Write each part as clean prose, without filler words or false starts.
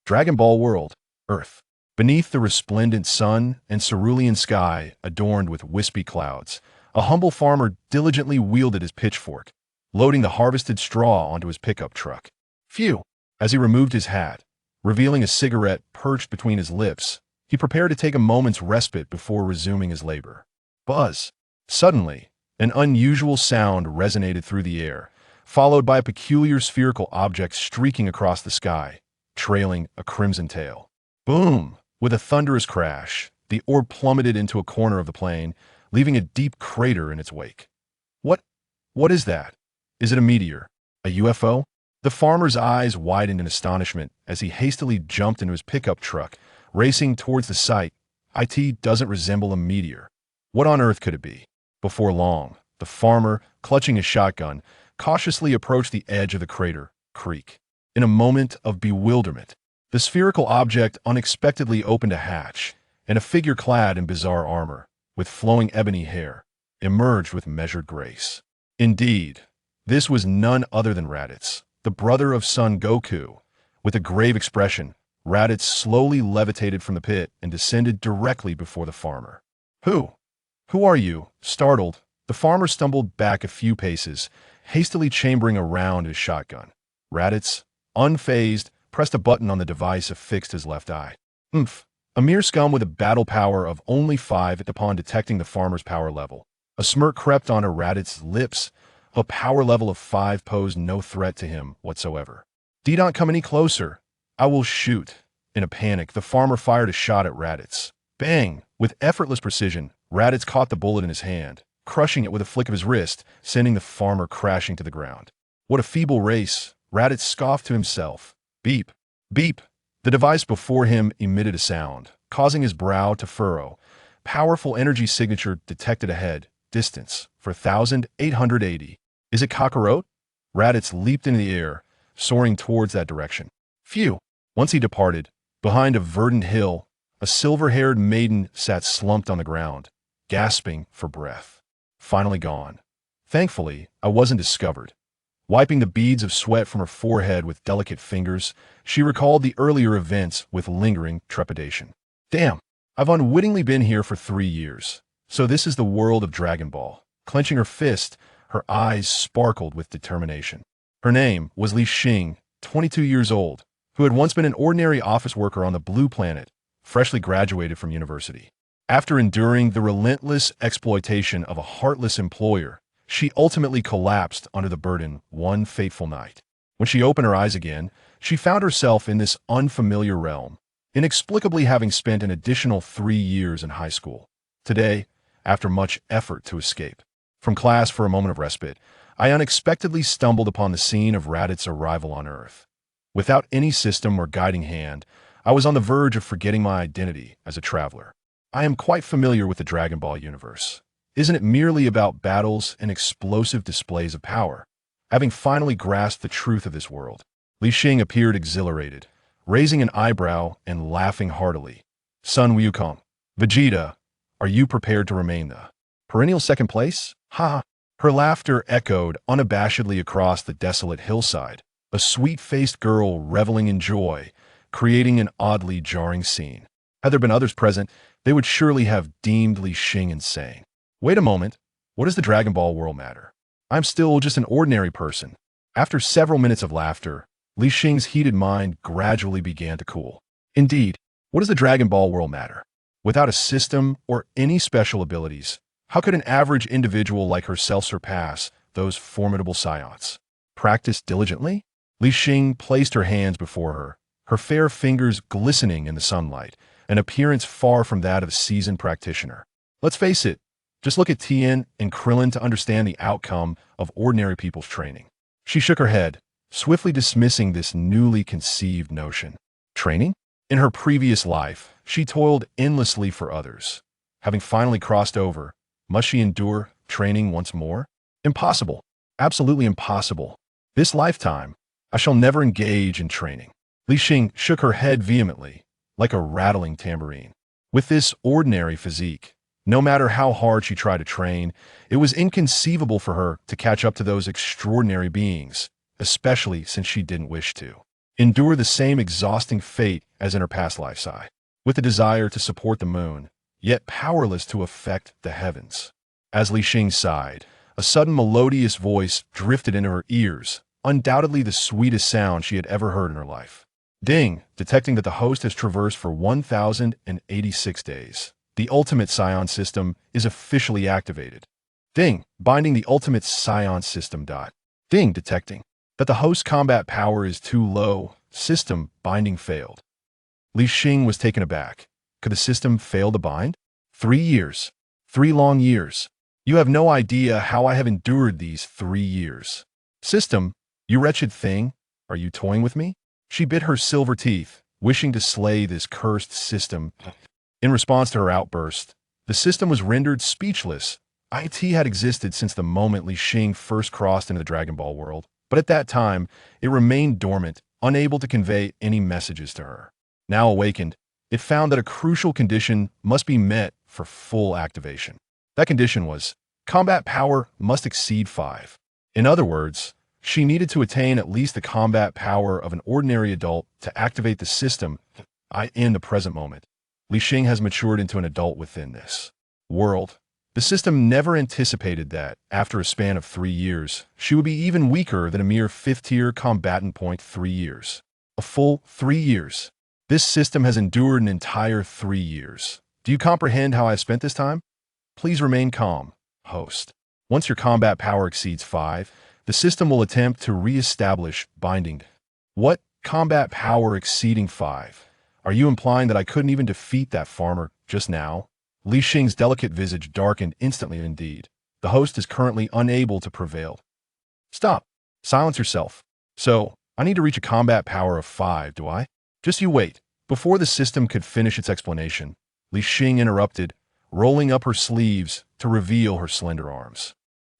Dragon Ball World, Earth. Beneath the resplendent sun and cerulean sky adorned with wispy clouds, a humble farmer diligently wielded his pitchfork, loading the harvested straw onto his pickup truck. Phew! As he removed his hat, revealing a cigarette perched between his lips, he prepared to take a moment's respite before resuming his labor. Buzz! Suddenly, an unusual sound resonated through the air, followed by a peculiar spherical object streaking across the sky, trailing a crimson tail. Boom! With a thunderous crash, the orb plummeted into a corner of the plane, leaving a deep crater in its wake. What is that? Is it a meteor? A UFO? The farmer's eyes widened in astonishment as he hastily jumped into his pickup truck, racing towards the site. It doesn't resemble a meteor. What on earth could it be? Before long, the farmer, clutching his shotgun, cautiously approached the edge of the crater creek. In a moment of bewilderment, the spherical object unexpectedly opened a hatch, and a figure clad in bizarre armor, with flowing ebony hair, emerged with measured grace. Indeed, this was none other than Raditz, the brother of son Goku. With a grave expression, Raditz slowly levitated from the pit and descended directly before the farmer. Who are you? Startled, the farmer stumbled back a few paces, hastily chambering around his shotgun. Raditz, unfazed, pressed a button on the device affixed his left eye. A mere scum with a battle power of only 5 upon detecting the farmer's power level. A smirk crept onto Raditz's lips. A power level of 5 posed no threat to him whatsoever. Don't come any closer. I will shoot. In a panic, the farmer fired a shot at Raditz. Bang! With effortless precision, Raditz caught the bullet in his hand, crushing it with a flick of his wrist, sending the farmer crashing to the ground. What a feeble race, Raditz scoffed to himself. Beep! Beep! The device before him emitted a sound, causing his brow to furrow. Powerful energy signature detected ahead. Distance, 4,880. Is it Kakarot? Raditz leaped into the air, soaring towards that direction. Phew! Once he departed, behind a verdant hill, a silver-haired maiden sat slumped on the ground, gasping for breath. Finally gone. Thankfully, I wasn't discovered. Wiping the beads of sweat from her forehead with delicate fingers, she recalled the earlier events with lingering trepidation. Damn, I've unwittingly been here for 3 years. So this is the world of Dragon Ball. Clenching her fist, her eyes sparkled with determination. Her name was Li Xing, 22 years old, who had once been an ordinary office worker on the Blue Planet, freshly graduated from university. After enduring the relentless exploitation of a heartless employer, she ultimately collapsed under the burden one fateful night. When she opened her eyes again, she found herself in this unfamiliar realm, inexplicably having spent an additional 3 years in high school. Today, after much effort to escape from class for a moment of respite, I unexpectedly stumbled upon the scene of Raditz's arrival on Earth. Without any system or guiding hand, I was on the verge of forgetting my identity as a traveler. I am quite familiar with the Dragon Ball universe. Isn't it merely about battles and explosive displays of power? Having finally grasped the truth of this world, Li Xing appeared exhilarated, raising an eyebrow and laughing heartily. Sun Wukong, Vegeta, are you prepared to remain the perennial second place? Ha! Her laughter echoed unabashedly across the desolate hillside, a sweet-faced girl reveling in joy, creating an oddly jarring scene. Had there been others present, they would surely have deemed Li Xing insane. Wait a moment, what does the Dragon Ball world matter? I'm still just an ordinary person. After several minutes of laughter, Li Xing's heated mind gradually began to cool. Indeed, what does the Dragon Ball world matter? Without a system or any special abilities, how could an average individual like herself surpass those formidable Saiyans? Practice diligently? Li Xing placed her hands before her fair fingers glistening in the sunlight, an appearance far from that of a seasoned practitioner. Let's face it, just look at Tien and Krillin to understand the outcome of ordinary people's training. She shook her head, swiftly dismissing this newly conceived notion. Training? In her previous life, she toiled endlessly for others. Having finally crossed over, must she endure training once more? Impossible. Absolutely impossible. This lifetime, I shall never engage in training. Li Xing shook her head vehemently, like a rattling tambourine. With this ordinary physique, no matter how hard she tried to train, it was inconceivable for her to catch up to those extraordinary beings, especially since she didn't wish to. endure the same exhausting fate as in her past life, Sai, with the desire to support the moon, yet powerless to affect the heavens. As Li Xing sighed, a sudden melodious voice drifted into her ears, undoubtedly the sweetest sound she had ever heard in her life. Ding, detecting that the host has traversed for 1,086 days. The ultimate scion system is officially activated. Ding, binding the ultimate scion system. Ding, detecting that the host's combat power is too low. System binding failed. Li Xing was taken aback. Could the system fail to bind? 3 years. 3 long years. You have no idea how I have endured these 3 years. System, you wretched thing, are you toying with me? She bit her silver teeth, wishing to slay this cursed system. In response to her outburst, the system was rendered speechless. IT had existed since the moment Li Xing first crossed into the Dragon Ball world, but at that time, it remained dormant, unable to convey any messages to her. Now awakened, it found that a crucial condition must be met for full activation. That condition was, combat power must exceed 5. In other words, she needed to attain at least the combat power of an ordinary adult to activate the system in the present moment. Li Xing has matured into an adult within this world. The system never anticipated that, after a span of 3 years, she would be even weaker than a mere 5th-tier combatant. 3 years. A full 3 years. This system has endured an entire 3 years. Do you comprehend how I spent this time? Please remain calm, host. Once your combat power exceeds 5, the system will attempt to re-establish binding. What? Combat power exceeding 5? Are you implying that I couldn't even defeat that farmer just now? Li Xing's delicate visage darkened instantly indeed. The host is currently unable to prevail. Stop. Silence yourself. So, I need to reach a combat power of 5, do I? Just you wait. Before the system could finish its explanation, Li Xing interrupted, rolling up her sleeves to reveal her slender arms.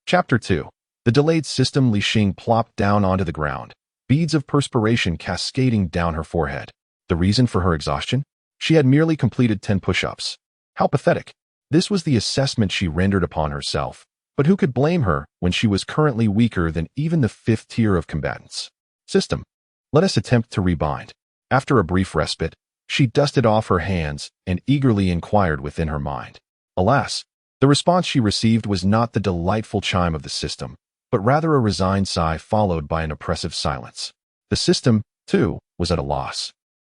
Chapter 2. The delayed system. Li Xing plopped down onto the ground, beads of perspiration cascading down her forehead. The reason for her exhaustion? She had merely completed 10 push-ups. How pathetic. This was the assessment she rendered upon herself. But who could blame her when she was currently weaker than even the 5th tier of combatants? System, let us attempt to rebind. After a brief respite, she dusted off her hands and eagerly inquired within her mind. Alas, the response she received was not the delightful chime of the system, but rather a resigned sigh followed by an oppressive silence. The system, too, was at a loss.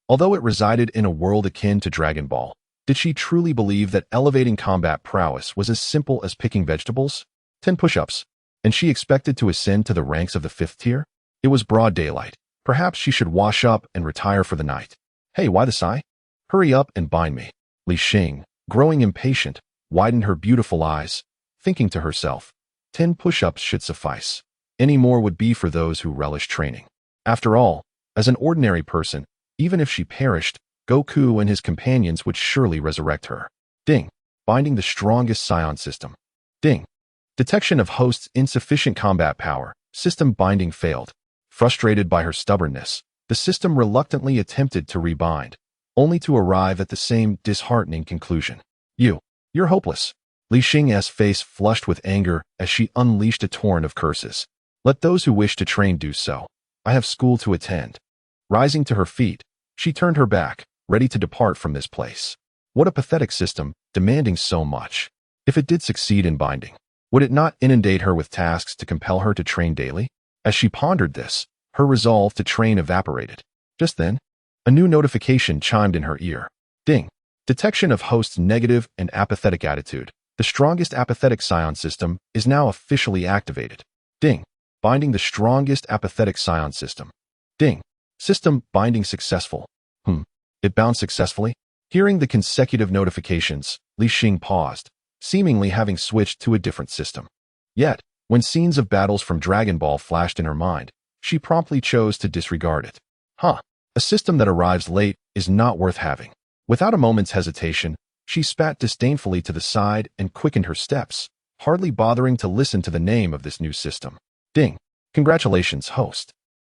Although it resided in a world akin to Dragon Ball, did she truly believe that elevating combat prowess was as simple as picking vegetables? 10 push-ups, and she expected to ascend to the ranks of the 5th tier? It was broad daylight. Perhaps she should wash up and retire for the night. Hey, why the sigh? Hurry up and bind me. Li Xing, growing impatient, widened her beautiful eyes, thinking to herself, 10 push-ups should suffice. Any more would be for those who relish training. After all, as an ordinary person, even if she perished, Goku and his companions would surely resurrect her. Ding. Binding the strongest scion system. Ding. Detection of host's insufficient combat power. System binding failed. Frustrated by her stubbornness, the system reluctantly attempted to rebind, only to arrive at the same disheartening conclusion. You're hopeless. Li Xing's face flushed with anger as she unleashed a torrent of curses. Let those who wish to train do so. I have school to attend. Rising to her feet, she turned her back, ready to depart from this place. What a pathetic system, demanding so much. If it did succeed in binding, would it not inundate her with tasks to compel her to train daily? As she pondered this, her resolve to train evaporated. Just then, a new notification chimed in her ear. Ding. Detection of host's negative and apathetic attitude. The strongest apathetic scion system is now officially activated. Ding. Binding the strongest apathetic scion system. Ding. System binding successful. It bound successfully? Hearing the consecutive notifications, Li Xing paused, seemingly having switched to a different system. Yet, when scenes of battles from Dragon Ball flashed in her mind, she promptly chose to disregard it. A system that arrives late is not worth having. Without a moment's hesitation, she spat disdainfully to the side and quickened her steps, hardly bothering to listen to the name of this new system. Ding. Congratulations, host.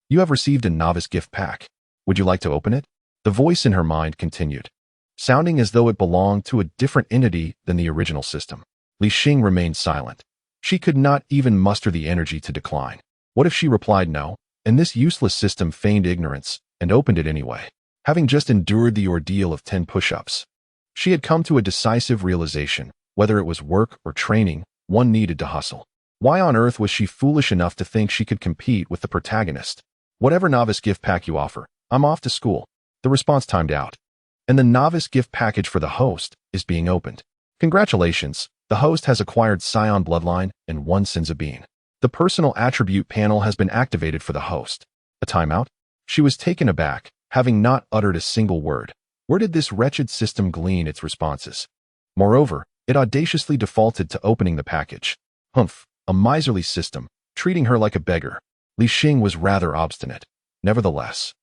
You have received a novice gift pack. Would you like to open it? The voice in her mind continued, sounding as though it belonged to a different entity than the original system. Li Xing remained silent. She could not even muster the energy to decline. What if she replied no, and this useless system feigned ignorance, and opened it anyway. Having just endured the ordeal of 10 push-ups, she had come to a decisive realization. Whether it was work or training, one needed to hustle. Why on earth was she foolish enough to think she could compete with the protagonist? Whatever novice gift pack you offer, I'm off to school. The response timed out. And the novice gift package for the host is being opened. Congratulations, the host has acquired Scion bloodline and 1 Sinza bean. The personal attribute panel has been activated for the host. A timeout? She was taken aback, having not uttered a single word. Where did this wretched system glean its responses? Moreover, it audaciously defaulted to opening the package. Humph, a miserly system, treating her like a beggar. Li Xing was rather obstinate. Nevertheless,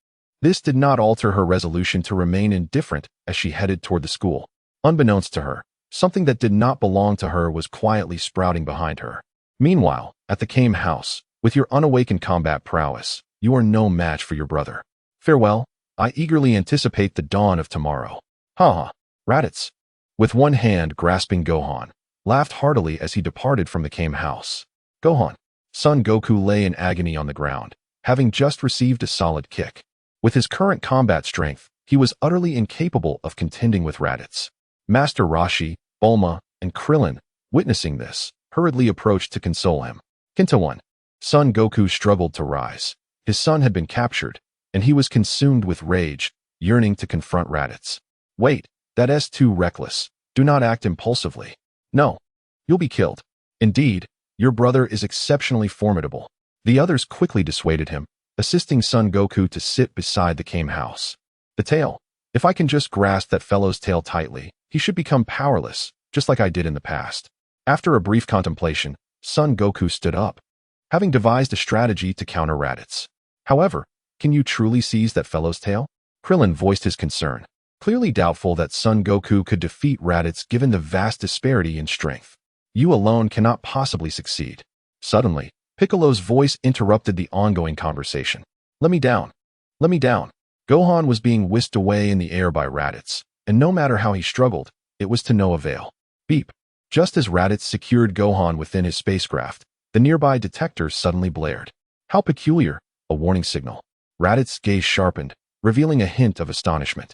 this did not alter her resolution to remain indifferent as she headed toward the school. Unbeknownst to her, something that did not belong to her was quietly sprouting behind her. Meanwhile, at the Kame house, with your unawakened combat prowess, you are no match for your brother. Farewell, I eagerly anticipate the dawn of tomorrow. Ha ha, Raditz, with one hand grasping Gohan, laughed heartily as he departed from the Kame house. Gohan, Son Goku lay in agony on the ground, having just received a solid kick. With his current combat strength, he was utterly incapable of contending with Raditz. Master Roshi, Bulma, and Krillin, witnessing this, hurriedly approached to console him. Kinta 1. Son Goku struggled to rise. His son had been captured, and he was consumed with rage, yearning to confront Raditz. Wait, that's too reckless. Do not act impulsively. No, you'll be killed. Indeed, your brother is exceptionally formidable. The others quickly dissuaded him, assisting Son Goku to sit beside the Kame house. The tail. If I can just grasp that fellow's tail tightly, he should become powerless, just like I did in the past. After a brief contemplation, Son Goku stood up, having devised a strategy to counter Raditz. However, can you truly seize that fellow's tail? Krillin voiced his concern, clearly doubtful that Son Goku could defeat Raditz given the vast disparity in strength. You alone cannot possibly succeed. Suddenly, Piccolo's voice interrupted the ongoing conversation. Let me down. Let me down. Gohan was being whisked away in the air by Raditz, and no matter how he struggled, it was to no avail. Beep. Just as Raditz secured Gohan within his spacecraft, the nearby detector suddenly blared. How peculiar, a warning signal. Raditz's gaze sharpened, revealing a hint of astonishment.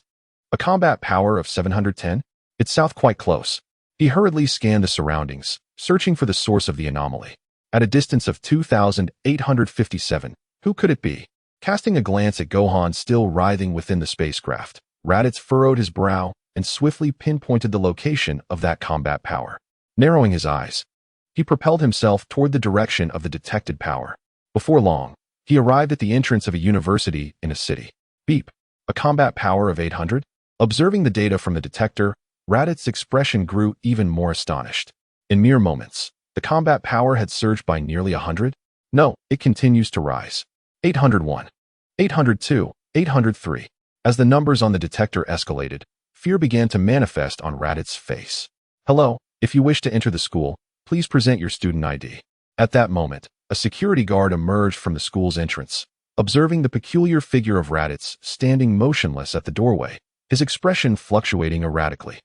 A combat power of 710? It's south quite close. He hurriedly scanned the surroundings, searching for the source of the anomaly. At a distance of 2,857, who could it be? Casting a glance at Gohan still writhing within the spacecraft, Raditz furrowed his brow and swiftly pinpointed the location of that combat power. Narrowing his eyes, he propelled himself toward the direction of the detected power. Before long, he arrived at the entrance of a university in a city. Beep. A combat power of 800? Observing the data from the detector, Raditz's expression grew even more astonished. In mere moments, the combat power had surged by nearly 100? No, it continues to rise. 801, 802, 803. As the numbers on the detector escalated, fear began to manifest on Raditz's face. Hello, if you wish to enter the school, please present your student ID. At that moment, a security guard emerged from the school's entrance. Observing the peculiar figure of Raditz standing motionless at the doorway, his expression fluctuating erratically.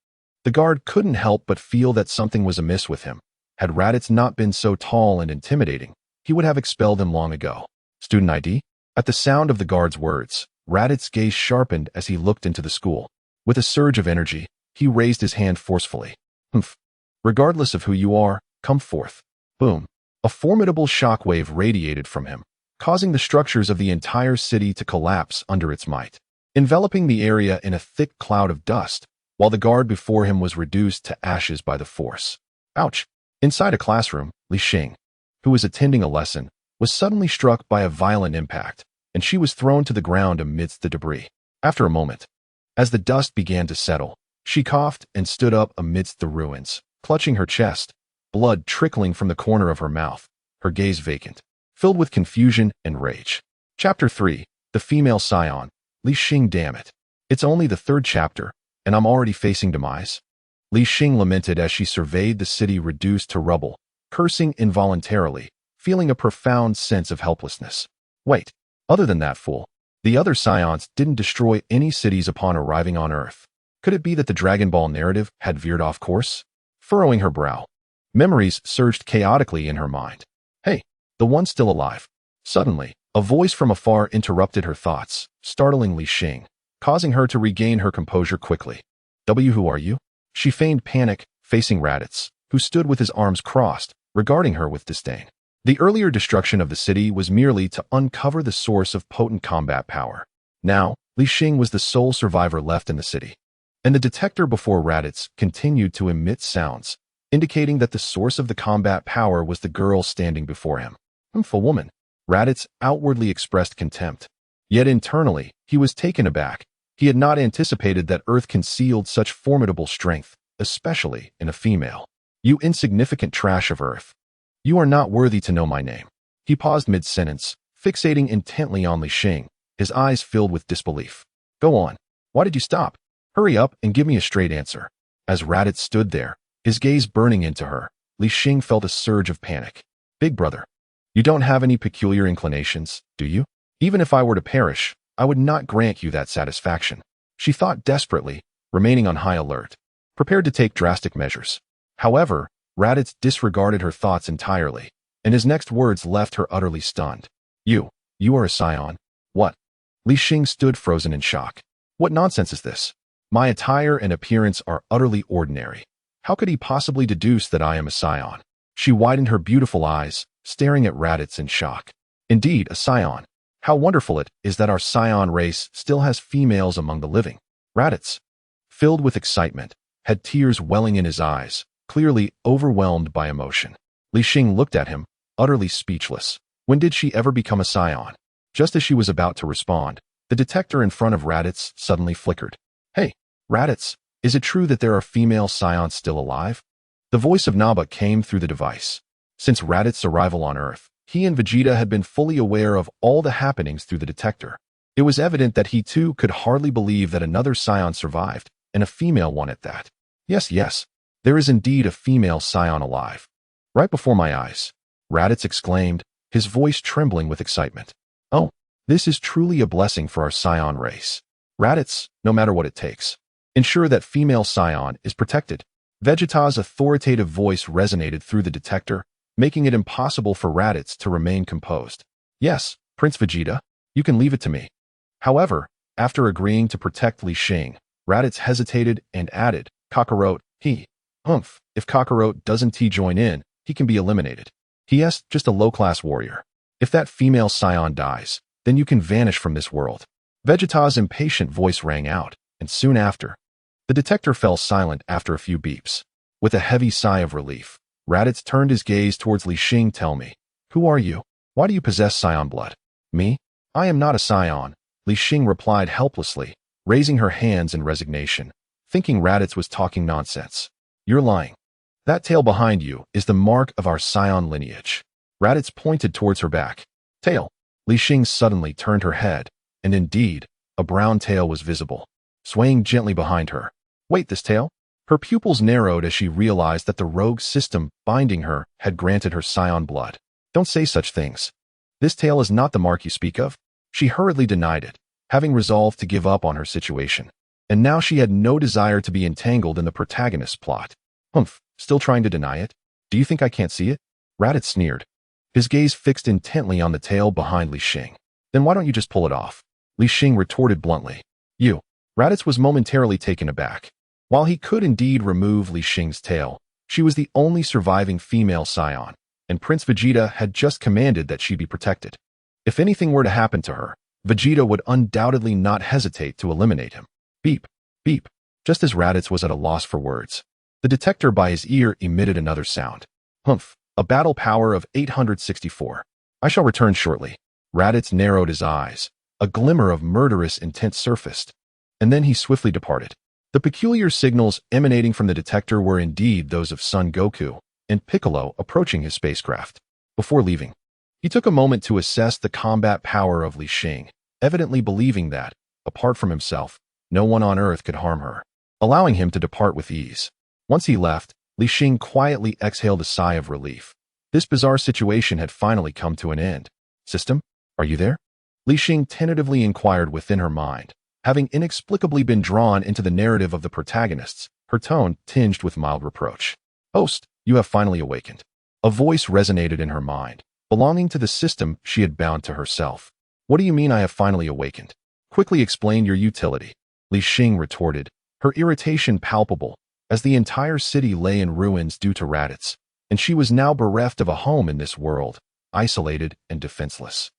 The guard couldn't help but feel that something was amiss with him. Had Raditz not been so tall and intimidating, he would have expelled him long ago. Student ID? At the sound of the guard's words, Raditz's gaze sharpened as he looked into the school. With a surge of energy, he raised his hand forcefully. Humph. Regardless of who you are, come forth. Boom. A formidable shockwave radiated from him, causing the structures of the entire city to collapse under its might, enveloping the area in a thick cloud of dust, while the guard before him was reduced to ashes by the force. Ouch! Inside a classroom, Li Xing, who was attending a lesson, was suddenly struck by a violent impact, and she was thrown to the ground amidst the debris. After a moment, as the dust began to settle, she coughed and stood up amidst the ruins, clutching her chest, blood trickling from the corner of her mouth, her gaze vacant, filled with confusion and rage. Chapter 3, The Female Scion. Li Xing, damn it. It's only the 3rd chapter, and I'm already facing demise. Li Xing lamented as she surveyed the city reduced to rubble, cursing involuntarily, feeling a profound sense of helplessness. Wait, other than that fool, the other Saiyans didn't destroy any cities upon arriving on Earth. Could it be that the Dragon Ball narrative had veered off course? Furrowing her brow, memories surged chaotically in her mind. Hey, the one still alive. Suddenly, A voice from afar interrupted her thoughts, startling Li Xing, causing her to regain her composure quickly. Who are you? She feigned panic, facing Raditz, who stood with his arms crossed, regarding her with disdain. The earlier destruction of the city was merely to uncover the source of potent combat power. Now, Li Xing was the sole survivor left in the city. And the detector before Raditz continued to emit sounds, indicating that the source of the combat power was the girl standing before him. A woman. Raditz outwardly expressed contempt. Yet internally, he was taken aback. He had not anticipated that Earth concealed such formidable strength, especially in a female. You insignificant trash of Earth. You are not worthy to know my name. He paused mid-sentence, fixating intently on Li Xing, his eyes filled with disbelief. Go on. Why did you stop? Hurry up and give me a straight answer. As Raditz stood there, his gaze burning into her, Li Xing felt a surge of panic. Big brother, you don't have any peculiar inclinations, do you? Even if I were to perish, I would not grant you that satisfaction. She thought desperately, remaining on high alert, prepared to take drastic measures. However, Raditz disregarded her thoughts entirely, and his next words left her utterly stunned. You are a scion. What? Li Xing stood frozen in shock. What nonsense is this? My attire and appearance are utterly ordinary. How could he possibly deduce that I am a scion? She widened her beautiful eyes, staring at Raditz in shock. Indeed, a scion. How wonderful it is that our scion race still has females among the living. Raditz, filled with excitement, had tears welling in his eyes, clearly overwhelmed by emotion. Li Xing looked at him, utterly speechless. When did she ever become a scion? Just as she was about to respond, the detector in front of Raditz suddenly flickered. Hey, Raditz, is it true that there are female scions still alive? The voice of Naba came through the device. Since Raditz's arrival on Earth, he and Vegeta had been fully aware of all the happenings through the detector. It was evident that he too could hardly believe that another scion survived, and a female one at that. Yes, there is indeed a female scion alive. Right before my eyes, Raditz exclaimed, his voice trembling with excitement. Oh, this is truly a blessing for our scion race. Raditz, no matter what it takes, ensure that female scion is protected. Vegeta's authoritative voice resonated through the detector, making it impossible for Raditz to remain composed. Yes, Prince Vegeta, you can leave it to me. However, after agreeing to protect Li Xing, Raditz hesitated and added, Kakarot, if Kakarot doesn't join in, he can be eliminated. P.S. Just a low-class warrior. If that female scion dies, then you can vanish from this world. Vegeta's impatient voice rang out, and soon after, the detector fell silent after a few beeps. With a heavy sigh of relief, Raditz turned his gaze towards Li Xing. Tell me, who are you? Why do you possess scion blood? Me? I am not a scion, Li Xing replied helplessly, raising her hands in resignation, thinking Raditz was talking nonsense. You're lying. That tail behind you is the mark of our scion lineage. Raditz pointed towards her back. Tail. Li Xing suddenly turned her head, and indeed, a brown tail was visible, swaying gently behind her. Wait, this tail? Her pupils narrowed as she realized that the rogue system binding her had granted her scion blood. Don't say such things. This tail is not the mark you speak of. She hurriedly denied it, having resolved to give up on her situation. And now she had no desire to be entangled in the protagonist's plot. Still trying to deny it? Do you think I can't see it? Raditz sneered, his gaze fixed intently on the tail behind Li Xing. Then why don't you just pull it off? Li Xing retorted bluntly. You. Raditz was momentarily taken aback. While he could indeed remove Li Xing's tail, she was the only surviving female scion, and Prince Vegeta had just commanded that she be protected. If anything were to happen to her, Vegeta would undoubtedly not hesitate to eliminate him. Beep, beep. Just as Raditz was at a loss for words, the detector by his ear emitted another sound. A battle power of 864. I shall return shortly. Raditz narrowed his eyes. A glimmer of murderous intent surfaced, and then he swiftly departed. The peculiar signals emanating from the detector were indeed those of Son Goku and Piccolo approaching his spacecraft. Before leaving, he took a moment to assess the combat power of Li Xing, evidently believing that, apart from himself, no one on Earth could harm her, allowing him to depart with ease. Once he left, Li Xing quietly exhaled a sigh of relief. This bizarre situation had finally come to an end. System, are you there? Li Xing tentatively inquired within her mind, having inexplicably been drawn into the narrative of the protagonists, her tone tinged with mild reproach. Host, you have finally awakened. A voice resonated in her mind, belonging to the system she had bound to herself. What do you mean I have finally awakened? Quickly explain your utility, Li Xing retorted, her irritation palpable, as the entire city lay in ruins due to Raditz, and she was now bereft of a home in this world, isolated and defenseless.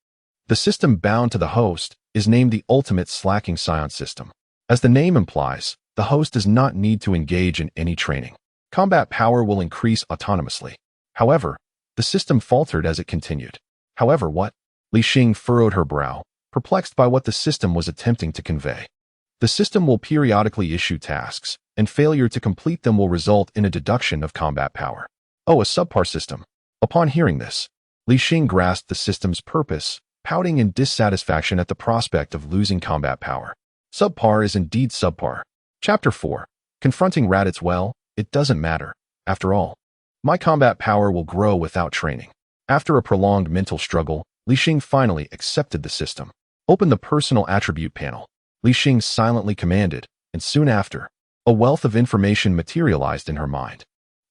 The system bound to the host is named the ultimate slacking scion system. As the name implies, the host does not need to engage in any training. Combat power will increase autonomously. However, the system faltered as it continued. However, what? Li Xing furrowed her brow, perplexed by what the system was attempting to convey. The system will periodically issue tasks, and failure to complete them will result in a deduction of combat power. Oh, a subpar system. Upon hearing this, Li Xing grasped the system's purpose, pouting in dissatisfaction at the prospect of losing combat power. Subpar is indeed subpar. Chapter 4. Confronting Raditz. Well, it doesn't matter. After all, my combat power will grow without training. After a prolonged mental struggle, Li Xing finally accepted the system. Open the personal attribute panel, Li Xing silently commanded, and soon after, a wealth of information materialized in her mind.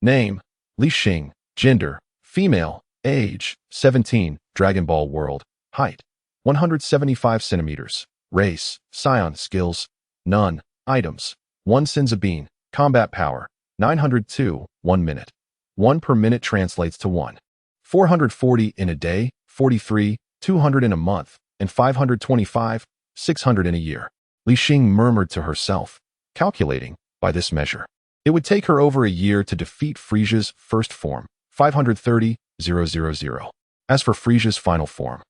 Name, Li Xing. Gender, female. Age, 17. Dragon Ball world. Height, 175 centimeters. Race, Saiyan. Skills, none. Items, 1 Senza bean. Combat power, 902, 1 minute. 1 per minute translates to 1. 440 in a day, 43, 200 in a month, and 525, 600 in a year. Li Xing murmured to herself, calculating, by this measure, it would take her over a year to defeat Frisia's first form, 530,000. As for Frisia's final form,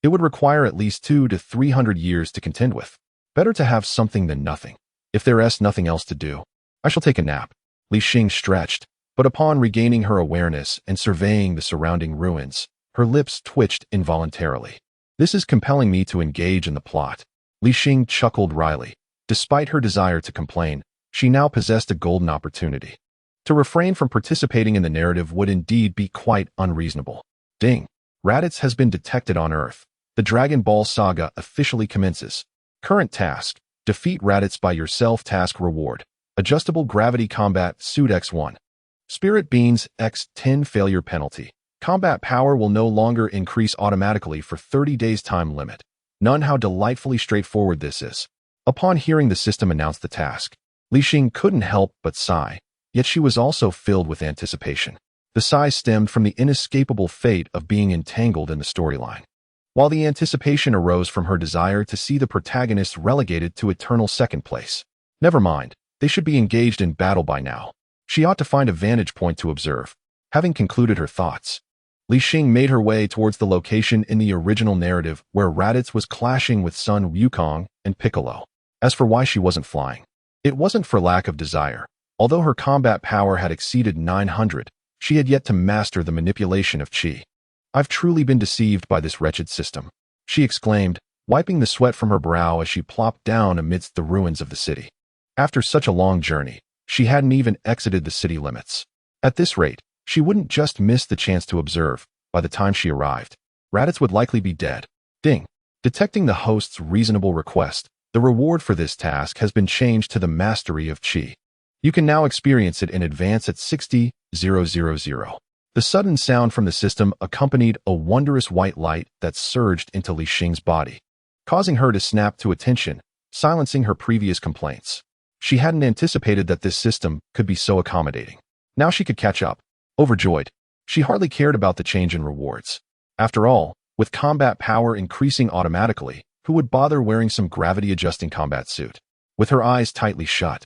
it would require at least 200 to 300 years to contend with. Better to have something than nothing. If there is nothing else to do, I shall take a nap. Li Xing stretched, but upon regaining her awareness and surveying the surrounding ruins, her lips twitched involuntarily. This is compelling me to engage in the plot. Li Xing chuckled wryly. Despite her desire to complain, she now possessed a golden opportunity. To refrain from participating in the narrative would indeed be quite unreasonable. Ding! Raditz has been detected on Earth. The Dragon Ball saga officially commences. Current task: defeat Raditz by yourself. Task reward: adjustable gravity combat suit X1. Spirit beans X10. Failure penalty: combat power will no longer increase automatically for 30 days. Time limit. None. How delightfully straightforward this is. Upon hearing the system announce the task, Li Xing couldn't help but sigh, yet she was also filled with anticipation. The sigh stemmed from the inescapable fate of being entangled in the storyline, while the anticipation arose from her desire to see the protagonists relegated to eternal second place. Never mind, they should be engaged in battle by now. She ought to find a vantage point to observe. Having concluded her thoughts, Li Xing made her way towards the location in the original narrative where Raditz was clashing with Sun Wukong and Piccolo. As for why she wasn't flying, it wasn't for lack of desire. Although her combat power had exceeded 900, she had yet to master the manipulation of chi. I've truly been deceived by this wretched system, she exclaimed, wiping the sweat from her brow as she plopped down amidst the ruins of the city. After such a long journey, she hadn't even exited the city limits. At this rate, she wouldn't just miss the chance to observe. By the time she arrived, Raditz would likely be dead. Ding! Detecting the host's reasonable request, the reward for this task has been changed to the mastery of chi. You can now experience it in advance at 60,000. The sudden sound from the system accompanied a wondrous white light that surged into Li Xing's body, causing her to snap to attention, silencing her previous complaints. She hadn't anticipated that this system could be so accommodating. Now she could catch up. Overjoyed, she hardly cared about the change in rewards. After all, with combat power increasing automatically, who would bother wearing some gravity-adjusting combat suit? With her eyes tightly shut,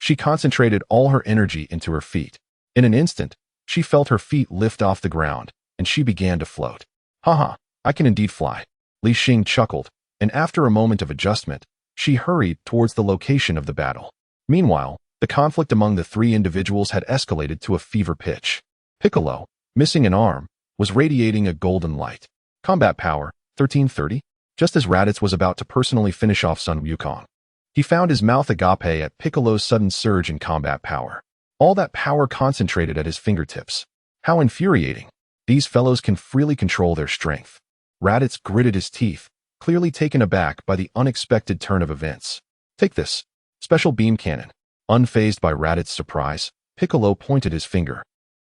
she concentrated all her energy into her feet. In an instant, she felt her feet lift off the ground, and she began to float. Haha, I can indeed fly. Li Xing chuckled, and after a moment of adjustment, she hurried towards the location of the battle. Meanwhile, the conflict among the three individuals had escalated to a fever pitch. Piccolo, missing an arm, was radiating a golden light. Combat power, 1330? Just as Raditz was about to personally finish off Sun Wukong, he found his mouth agape at Piccolo's sudden surge in combat power. All that power concentrated at his fingertips. How infuriating. These fellows can freely control their strength. Raditz gritted his teeth, clearly taken aback by the unexpected turn of events. Take this. Special beam cannon. Unfazed by Raditz's surprise, Piccolo pointed his finger,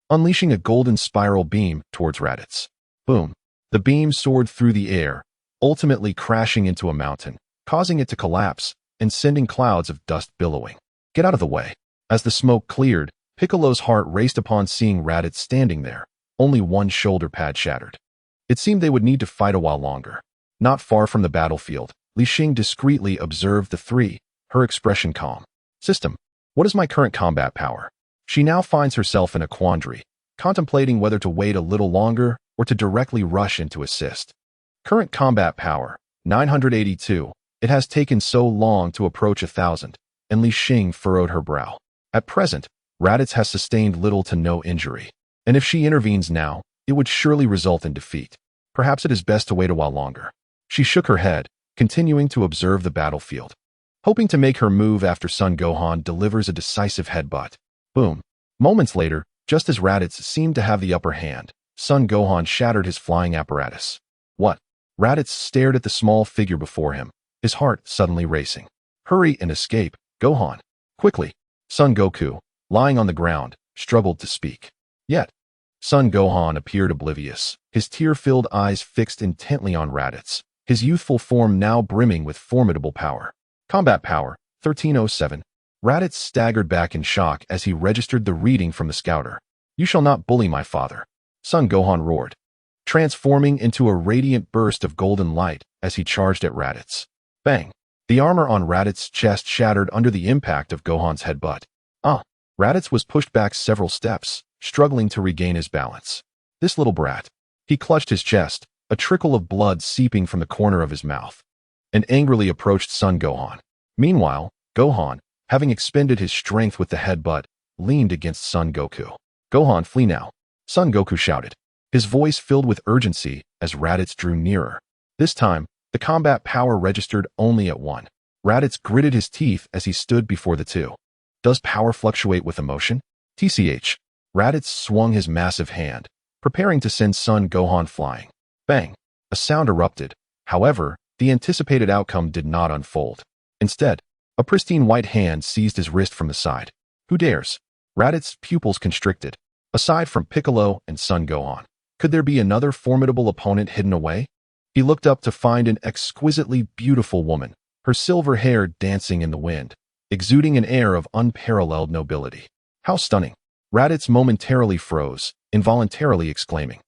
unleashing a golden spiral beam towards Raditz. Boom. The beam soared through the air, ultimately crashing into a mountain, causing it to collapse and sending clouds of dust billowing. Get out of the way. As the smoke cleared, Piccolo's heart raced upon seeing Raditz standing there, only one shoulder pad shattered. It seemed they would need to fight a while longer. Not far from the battlefield, Li Xing discreetly observed the three, her expression calm. System, what is my current combat power? She now finds herself in a quandary, contemplating whether to wait a little longer or to directly rush in to assist. Current combat power, 982. It has taken so long to approach 1,000, and Li Xing furrowed her brow. At present, Raditz has sustained little to no injury, and if she intervenes now, it would surely result in defeat. Perhaps it is best to wait a while longer. She shook her head, continuing to observe the battlefield, hoping to make her move after Son Gohan delivers a decisive headbutt. Boom. Moments later, just as Raditz seemed to have the upper hand, Son Gohan shattered his flying apparatus. What? Raditz stared at the small figure before him, his heart suddenly racing. Hurry and escape, Gohan. Quickly. Son Goku, lying on the ground, struggled to speak. Yet, Son Gohan appeared oblivious, his tear-filled eyes fixed intently on Raditz, his youthful form now brimming with formidable power. Combat power, 1307. Raditz staggered back in shock as he registered the reading from the scouter. You shall not bully my father. Son Gohan roared, transforming into a radiant burst of golden light as he charged at Raditz. Bang! The armor on Raditz's chest shattered under the impact of Gohan's headbutt. Raditz was pushed back several steps, struggling to regain his balance. This little brat. He clutched his chest, a trickle of blood seeping from the corner of his mouth, and angrily approached Son Gohan. Meanwhile, Gohan, having expended his strength with the headbutt, leaned against Son Goku. Gohan, flee now! Son Goku shouted, his voice filled with urgency as Raditz drew nearer. This time, the combat power registered only at 1. Raditz gritted his teeth as he stood before the two. Does power fluctuate with emotion? TCH. Raditz swung his massive hand, preparing to send Son Gohan flying. Bang! A sound erupted. However, the anticipated outcome did not unfold. Instead, a pristine white hand seized his wrist from the side. Who dares? Raditz's pupils constricted. Aside from Piccolo and Son Gohan, could there be another formidable opponent hidden away? He looked up to find an exquisitely beautiful woman, her silver hair dancing in the wind, exuding an air of unparalleled nobility. How stunning! Raditz momentarily froze, involuntarily exclaiming,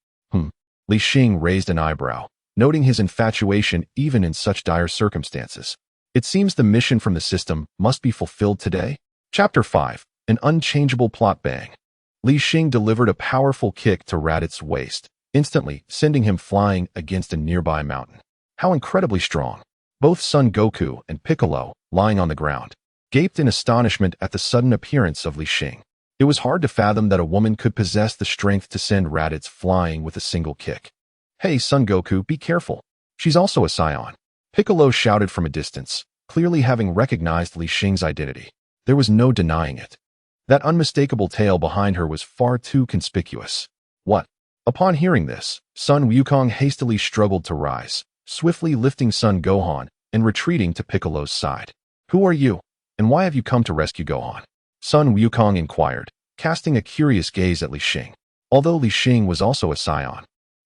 Li Xing raised an eyebrow, noting his infatuation even in such dire circumstances. It seems the mission from the system must be fulfilled today. Chapter 5. An unchangeable plot. Bang! Li Xing delivered a powerful kick to Raditz's waist, instantly sending him flying against a nearby mountain. How incredibly strong! Both Son Goku and Piccolo, lying on the ground, gaped in astonishment at the sudden appearance of Li Xing. It was hard to fathom that a woman could possess the strength to send Raditz flying with a single kick. Hey, Son Goku, be careful. She's also a scion. Piccolo shouted from a distance, clearly having recognized Li Xing's identity. There was no denying it. That unmistakable tail behind her was far too conspicuous. What? Upon hearing this, Son Wukong hastily struggled to rise, swiftly lifting Son Gohan and retreating to Piccolo's side. Who are you, and why have you come to rescue Gohan? Son Wukong inquired, casting a curious gaze at Li Xing. Although Li Xing was also a scion,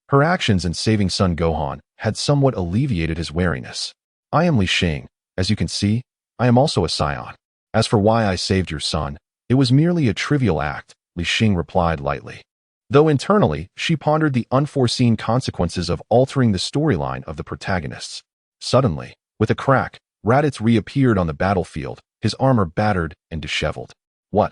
her actions in saving Son Gohan had somewhat alleviated his wariness. I am Li Xing. As you can see, I am also a scion. As for why I saved your son, it was merely a trivial act, Li Xing replied lightly. Though internally, she pondered the unforeseen consequences of altering the storyline of the protagonists. Suddenly, with a crack, Raditz reappeared on the battlefield, his armor battered and disheveled. What?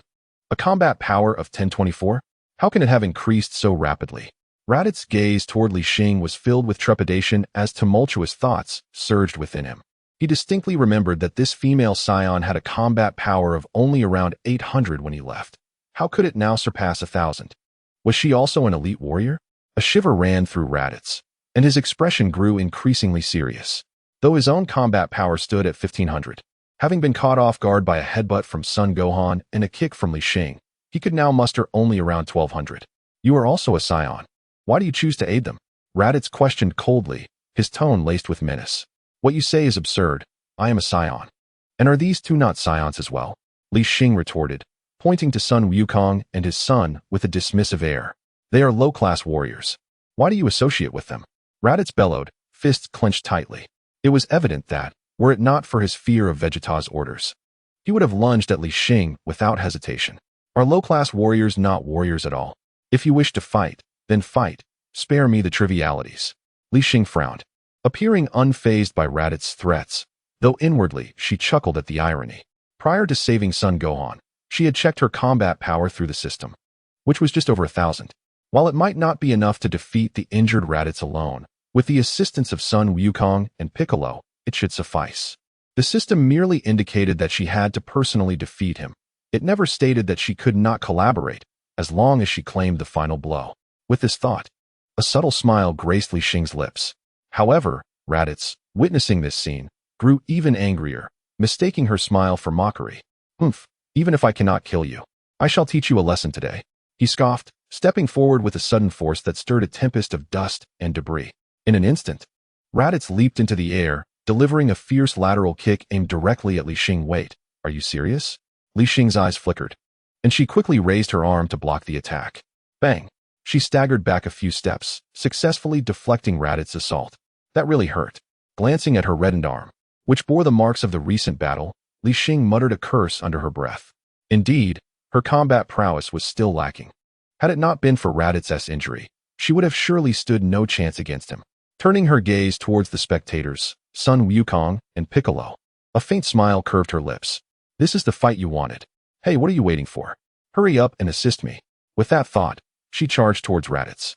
A combat power of 1024? How can it have increased so rapidly? Raditz's gaze toward Li Xing was filled with trepidation as tumultuous thoughts surged within him. He distinctly remembered that this female scion had a combat power of only around 800 when he left. How could it now surpass 1,000? Was she also an elite warrior? A shiver ran through Raditz, and his expression grew increasingly serious. Though his own combat power stood at 1,500, having been caught off guard by a headbutt from Son Gohan and a kick from Li Xing, he could now muster only around 1,200. You are also a scion. Why do you choose to aid them? Raditz questioned coldly, his tone laced with menace. What you say is absurd. I am a scion. And are these two not scions as well? Li Xing retorted, pointing to Son Wukong and his son with a dismissive air. They are low-class warriors. Why do you associate with them? Raditz bellowed, fists clenched tightly. It was evident that, were it not for his fear of Vegeta's orders, he would have lunged at Li Xing without hesitation. Are low-class warriors not warriors at all? If you wish to fight, then fight. Spare me the trivialities. Li Xing frowned, appearing unfazed by Raditz's threats, though inwardly she chuckled at the irony. Prior to saving Son Gohan, she had checked her combat power through the system, which was just over 1,000. While it might not be enough to defeat the injured Raditz alone, with the assistance of Sun Wukong and Piccolo, it should suffice. The system merely indicated that she had to personally defeat him. It never stated that she could not collaborate, as long as she claimed the final blow. With this thought, a subtle smile graced Li Xing's lips. However, Raditz, witnessing this scene, grew even angrier, mistaking her smile for mockery. Even if I cannot kill you, I shall teach you a lesson today. He scoffed, stepping forward with a sudden force that stirred a tempest of dust and debris. In an instant, Raditz leaped into the air, delivering a fierce lateral kick aimed directly at Li Xing. Wait, are you serious? Li Xing's eyes flickered, and she quickly raised her arm to block the attack. Bang! She staggered back a few steps, successfully deflecting Raditz's assault. That really hurt. Glancing at her reddened arm, which bore the marks of the recent battle, Li Xing muttered a curse under her breath. Indeed, her combat prowess was still lacking. Had it not been for Raditz's injury, she would have surely stood no chance against him. Turning her gaze towards the spectators, Sun Wukong and Piccolo, a faint smile curved her lips. This is the fight you wanted. Hey, what are you waiting for? Hurry up and assist me. With that thought, she charged towards Raditz,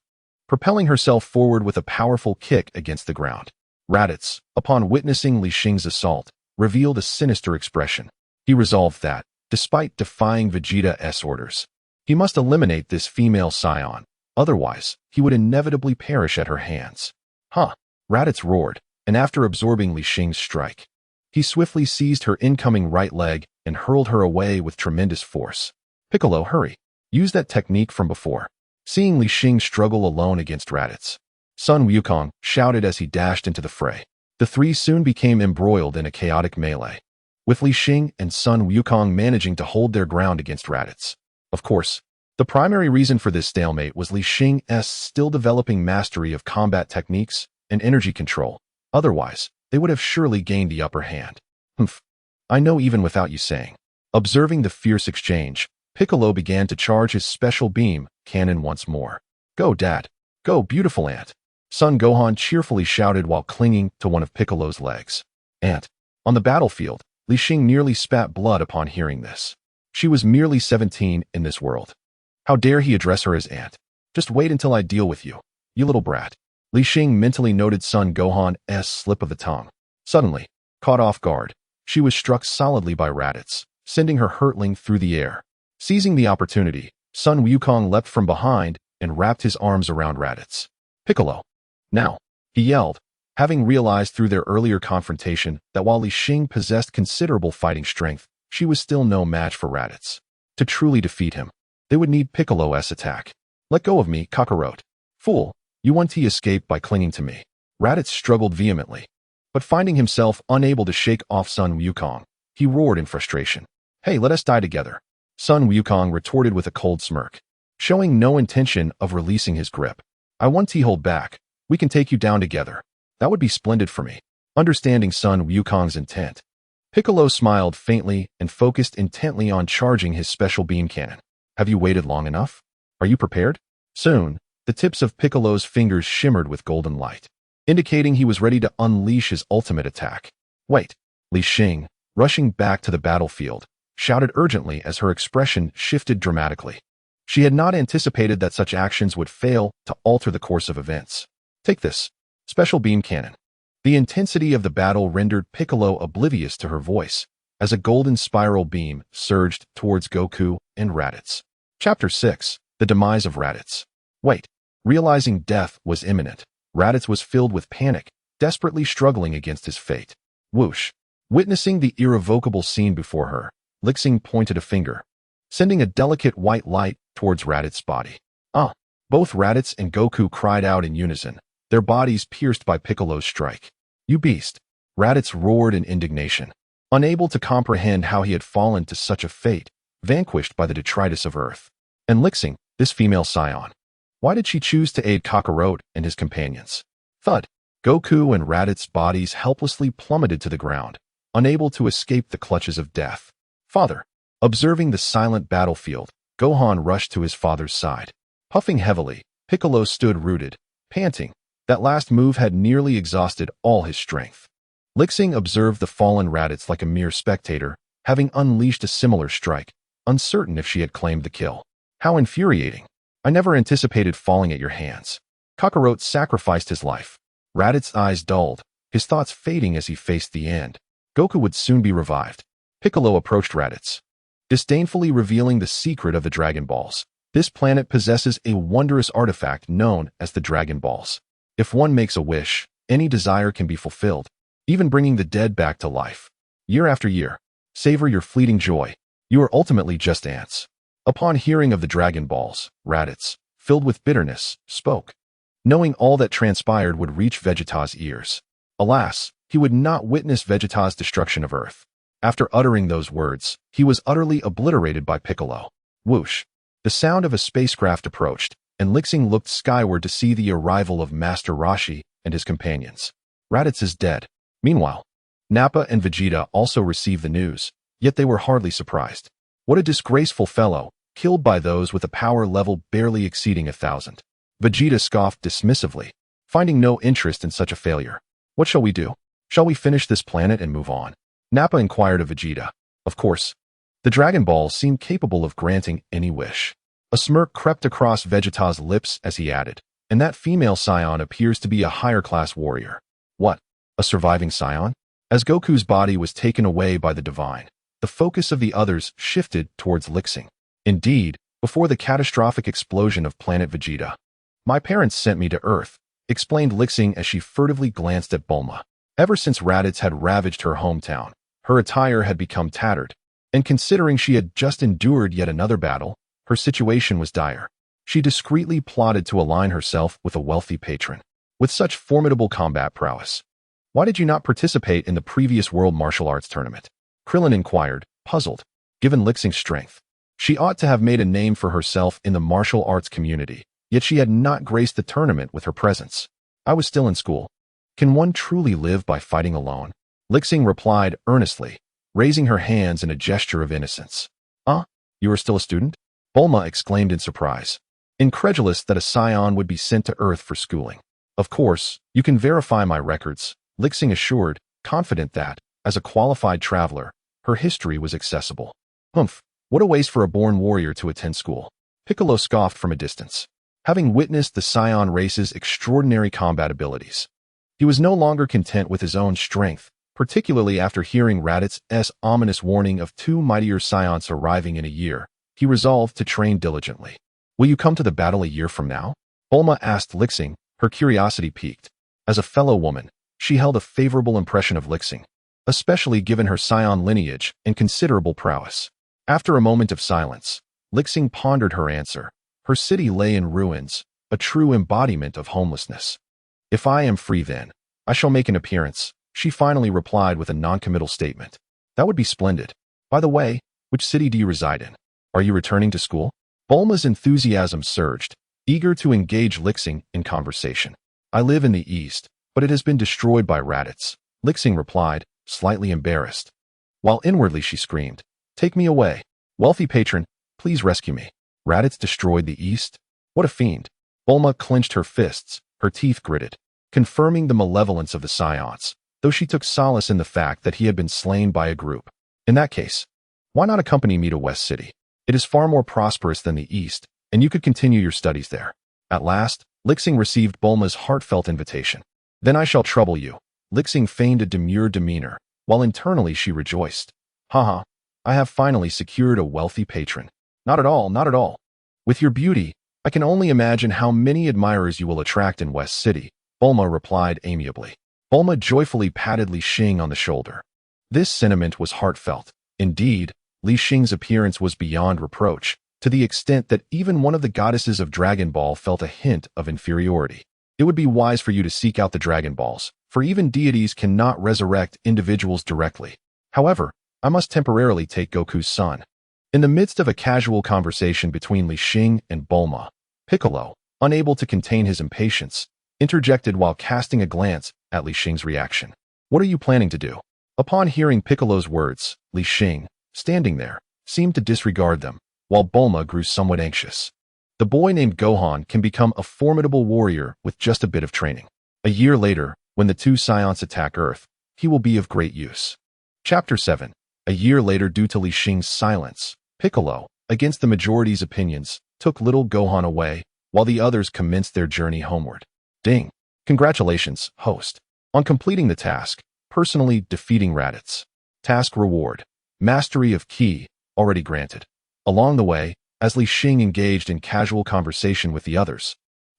propelling herself forward with a powerful kick against the ground. Raditz, upon witnessing Li Xing's assault, revealed a sinister expression. He resolved that, despite defying Vegeta's orders, he must eliminate this female scion, otherwise, he would inevitably perish at her hands. Raditz roared, and after absorbing Li Xing's strike, he swiftly seized her incoming right leg and hurled her away with tremendous force. Piccolo, hurry. Use that technique from before. Seeing Li Xing struggle alone against Raditz, Sun Wukong shouted as he dashed into the fray. The three soon became embroiled in a chaotic melee, with Li Xing and Sun Wukong managing to hold their ground against Raditz. Of course, the primary reason for this stalemate was Li Xing's still developing mastery of combat techniques and energy control. Otherwise, they would have surely gained the upper hand. I know even without you saying. Observing the fierce exchange, Piccolo began to charge his special beam cannon once more. Go, Dad. Go, beautiful Aunt. Son Gohan cheerfully shouted while clinging to one of Piccolo's legs. Aunt. On the battlefield, Li Xing nearly spat blood upon hearing this. She was merely 17 in this world. How dare he address her as Aunt? Just wait until I deal with you, you little brat. Li Xing mentally noted Son Gohan's slip of the tongue. Suddenly, caught off guard, she was struck solidly by Raditz, sending her hurtling through the air. Seizing the opportunity, Sun Wukong leapt from behind and wrapped his arms around Raditz. Piccolo. Now, he yelled, having realized through their earlier confrontation that while Li Xing possessed considerable fighting strength, she was still no match for Raditz. To truly defeat him, they would need Piccolo's attack. Let go of me, Kakarot. Fool, you want to escape by clinging to me. Raditz struggled vehemently, but finding himself unable to shake off Sun Wukong, he roared in frustration. Hey, let us die together. Sun Wukong retorted with a cold smirk, showing no intention of releasing his grip. I want to hold back. We can take you down together. That would be splendid for me. Understanding Sun Wukong's intent, Piccolo smiled faintly and focused intently on charging his special beam cannon. Have you waited long enough? Are you prepared? Soon, the tips of Piccolo's fingers shimmered with golden light, indicating he was ready to unleash his ultimate attack. Wait, Li Xing, rushing back to the battlefield, shouted urgently as her expression shifted dramatically. She had not anticipated that such actions would fail to alter the course of events. Take this. Special beam cannon. The intensity of the battle rendered Piccolo oblivious to her voice, as a golden spiral beam surged towards Goku and Raditz. Chapter 6. The Demise of Raditz. Wait. Realizing death was imminent, Raditz was filled with panic, desperately struggling against his fate. Whoosh. Witnessing the irrevocable scene before her, Li Xing pointed a finger, sending a delicate white light towards Raditz's body. Both Raditz and Goku cried out in unison, their bodies pierced by Piccolo's strike. You beast! Raditz roared in indignation, unable to comprehend how he had fallen to such a fate, vanquished by the detritus of Earth. And Li Xing, this female scion. Why did she choose to aid Kakarot and his companions? Thud. Goku and Raditz's bodies helplessly plummeted to the ground, unable to escape the clutches of death. Father. Observing the silent battlefield, Gohan rushed to his father's side. Puffing heavily, Piccolo stood rooted, panting. That last move had nearly exhausted all his strength. Li Xing observed the fallen Raditz like a mere spectator, having unleashed a similar strike, uncertain if she had claimed the kill. How infuriating. I never anticipated falling at your hands. Kakarot sacrificed his life. Raditz's eyes dulled, his thoughts fading as he faced the end. Goku would soon be revived. Piccolo approached Raditz, disdainfully revealing the secret of the Dragon Balls. This planet possesses a wondrous artifact known as the Dragon Balls. If one makes a wish, any desire can be fulfilled, even bringing the dead back to life. Year after year, savor your fleeting joy. You are ultimately just ants. Upon hearing of the Dragon Balls, Raditz, filled with bitterness, spoke, knowing all that transpired would reach Vegeta's ears. Alas, he would not witness Vegeta's destruction of Earth. After uttering those words, he was utterly obliterated by Piccolo. Whoosh! The sound of a spacecraft approached, and Li Xing looked skyward to see the arrival of Master Roshi and his companions. Raditz is dead. Meanwhile, Nappa and Vegeta also received the news, yet they were hardly surprised. What a disgraceful fellow, killed by those with a power level barely exceeding 1,000. Vegeta scoffed dismissively, finding no interest in such a failure. What shall we do? Shall we finish this planet and move on? Nappa inquired of Vegeta. Of course. The Dragon Balls seemed capable of granting any wish. A smirk crept across Vegeta's lips as he added, and that female scion appears to be a higher-class warrior. What? A surviving scion? As Goku's body was taken away by the divine, the focus of the others shifted towards Li Xing. Indeed, before the catastrophic explosion of planet Vegeta, my parents sent me to Earth, explained Li Xing as she furtively glanced at Bulma. Ever since Raditz had ravaged her hometown, her attire had become tattered, and considering she had just endured yet another battle, her situation was dire. She discreetly plotted to align herself with a wealthy patron, with such formidable combat prowess. Why did you not participate in the previous World Martial Arts Tournament? Krillin inquired, puzzled. Given Li Xing's strength, she ought to have made a name for herself in the martial arts community, yet she had not graced the tournament with her presence. I was still in school. Can one truly live by fighting alone? Li Xing replied earnestly, raising her hands in a gesture of innocence. You are still a student? Bulma exclaimed in surprise, incredulous that a scion would be sent to Earth for schooling. Of course, you can verify my records, Li Xing assured, confident that, as a qualified traveler, her history was accessible. Humph, what a waste for a born warrior to attend school. Piccolo scoffed from a distance, having witnessed the Saiyan race's extraordinary combat abilities. He was no longer content with his own strength, particularly after hearing Raditz's ominous warning of 2 mightier Saiyans arriving in a year. He resolved to train diligently. Will you come to the battle a year from now? Bulma asked Li Xing, her curiosity piqued. As a fellow woman, she held a favorable impression of Li Xing, especially given her Saiyan lineage and considerable prowess. After a moment of silence, Li Xing pondered her answer. Her city lay in ruins, a true embodiment of homelessness. If I am free then, I shall make an appearance, she finally replied with a non-committal statement. That would be splendid. By the way, which city do you reside in? Are you returning to school? Bulma's enthusiasm surged, eager to engage Li Xing in conversation. I live in the east, but it has been destroyed by Raditz, Li Xing replied, slightly embarrassed. While inwardly she screamed, Take me away. Wealthy patron, please rescue me. Raditz destroyed the east? What a fiend. Bulma clenched her fists, her teeth gritted, confirming the malevolence of the Saiyans, though she took solace in the fact that he had been slain by a group. In that case, why not accompany me to West City? It is far more prosperous than the East, and you could continue your studies there. At last, Li Xing received Bulma's heartfelt invitation. Then I shall trouble you. Li Xing feigned a demure demeanor, while internally she rejoiced. Haha, I have finally secured a wealthy patron. Not at all, not at all. With your beauty, I can only imagine how many admirers you will attract in West City, Bulma replied amiably. Bulma joyfully patted Li Xing on the shoulder. This sentiment was heartfelt. Indeed, Li Xing's appearance was beyond reproach, to the extent that even one of the goddesses of Dragon Ball felt a hint of inferiority. It would be wise for you to seek out the Dragon Balls, for even deities cannot resurrect individuals directly. However, I must temporarily take Goku's son. In the midst of a casual conversation between Li Xing and Bulma, Piccolo, unable to contain his impatience, interjected while casting a glance at Li Xing's reaction. What are you planning to do? Upon hearing Piccolo's words, Li Xing, standing there, seemed to disregard them, while Bulma grew somewhat anxious. The boy named Gohan can become a formidable warrior with just a bit of training. A year later, when the two Saiyans attack Earth, he will be of great use. Chapter 7. A year later, due to Li Xing's silence, Piccolo, against the majority's opinions, took little Gohan away, while the others commenced their journey homeward. Ding! Congratulations, host, on completing the task, personally defeating Raditz. Task reward: Mastery of Ki, already granted. Along the way, as Li Xing engaged in casual conversation with the others,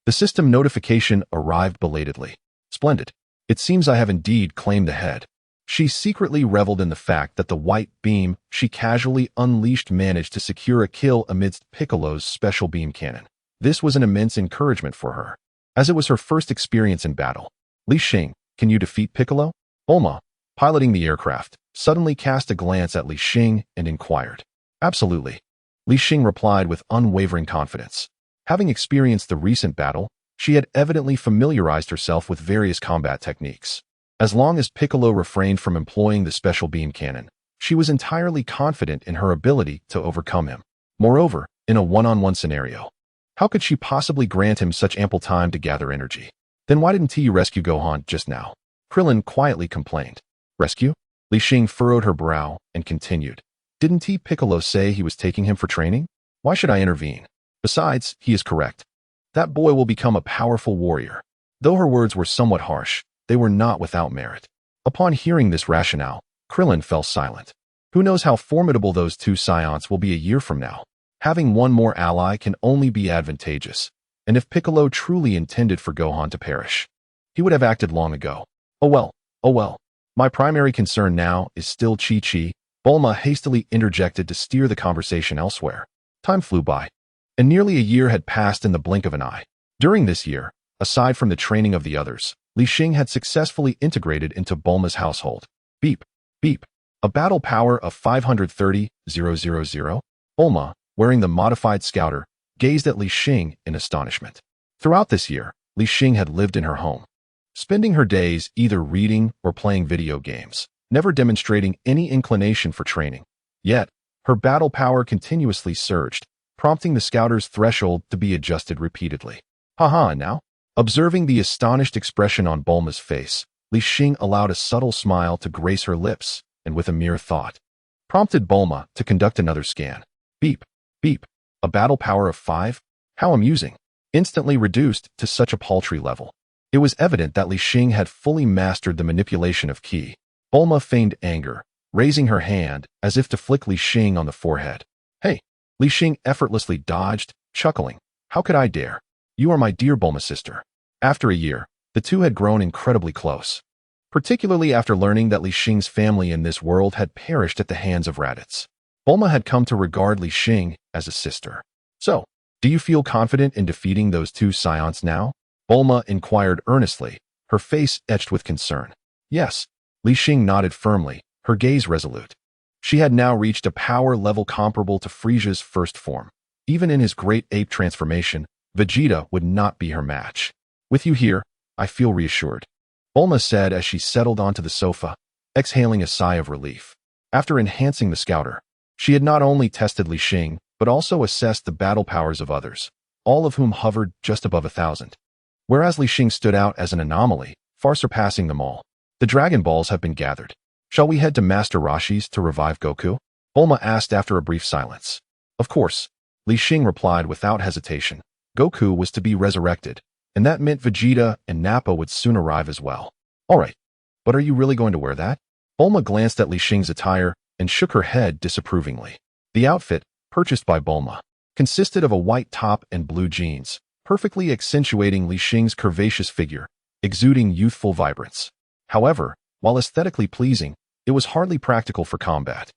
the system notification arrived belatedly. Splendid. It seems I have indeed claimed the head. She secretly reveled in the fact that the white beam she casually unleashed managed to secure a kill amidst Piccolo's special beam cannon. This was an immense encouragement for her, as it was her first experience in battle. Li Xing, can you defeat Piccolo? Bulma, piloting the aircraft, suddenly cast a glance at Li Xing and inquired. Absolutely. Li Xing replied with unwavering confidence. Having experienced the recent battle, she had evidently familiarized herself with various combat techniques. As long as Piccolo refrained from employing the special beam cannon, she was entirely confident in her ability to overcome him. Moreover, in a one-on-one scenario, how could she possibly grant him such ample time to gather energy? Then why didn't you rescue Gohan just now? Krillin quietly complained. Rescue? Li Xing furrowed her brow and continued. Didn't Piccolo say he was taking him for training? Why should I intervene? Besides, he is correct. That boy will become a powerful warrior. Though her words were somewhat harsh, they were not without merit. Upon hearing this rationale, Krillin fell silent. Who knows how formidable those two Saiyans will be a year from now? Having one more ally can only be advantageous, and if Piccolo truly intended for Gohan to perish, he would have acted long ago. Oh well. My primary concern now is still Chi-Chi. Bulma hastily interjected to steer the conversation elsewhere. Time flew by, and nearly a year had passed in the blink of an eye. During this year, aside from the training of the others, Li Xing had successfully integrated into Bulma's household. Beep, beep. A battle power of 530,000. Bulma, wearing the modified scouter, gazed at Li Xing in astonishment. Throughout this year, Li Xing had lived in her home, spending her days either reading or playing video games, never demonstrating any inclination for training. Yet, her battle power continuously surged, prompting the scouter's threshold to be adjusted repeatedly. Haha, now? Observing the astonished expression on Bulma's face, Li Xing allowed a subtle smile to grace her lips, and with a mere thought, prompted Bulma to conduct another scan. Beep, beep. A battle power of 5? How amusing. Instantly reduced to such a paltry level. It was evident that Li Xing had fully mastered the manipulation of Ki. Bulma feigned anger, raising her hand as if to flick Li Xing on the forehead. Hey! Li Xing effortlessly dodged, chuckling. How could I dare? You are my dear Bulma sister. After a year, the two had grown incredibly close, particularly after learning that Li Xing's family in this world had perished at the hands of Raditz. Bulma had come to regard Li Xing as a sister. So, do you feel confident in defeating those two Saiyans now? Bulma inquired earnestly, her face etched with concern. Yes. Li Xing nodded firmly, her gaze resolute. She had now reached a power level comparable to Frisia's first form. Even in his great ape transformation, Vegeta would not be her match. With you here, I feel reassured, Bulma said as she settled onto the sofa, exhaling a sigh of relief. After enhancing the scouter, she had not only tested Li Xing, but also assessed the battle powers of others, all of whom hovered just above 1,000. Whereas Li Xing stood out as an anomaly, far surpassing them all. The Dragon Balls have been gathered. Shall we head to Master Roshi's to revive Goku? Bulma asked after a brief silence. Of course, Li Xing replied without hesitation. Goku was to be resurrected, and that meant Vegeta and Nappa would soon arrive as well. Alright, but are you really going to wear that? Bulma glanced at Li Xing's attire and shook her head disapprovingly. The outfit, purchased by Bulma, consisted of a white top and blue jeans, perfectly accentuating Li Xing's curvaceous figure, exuding youthful vibrance. However, while aesthetically pleasing, it was hardly practical for combat.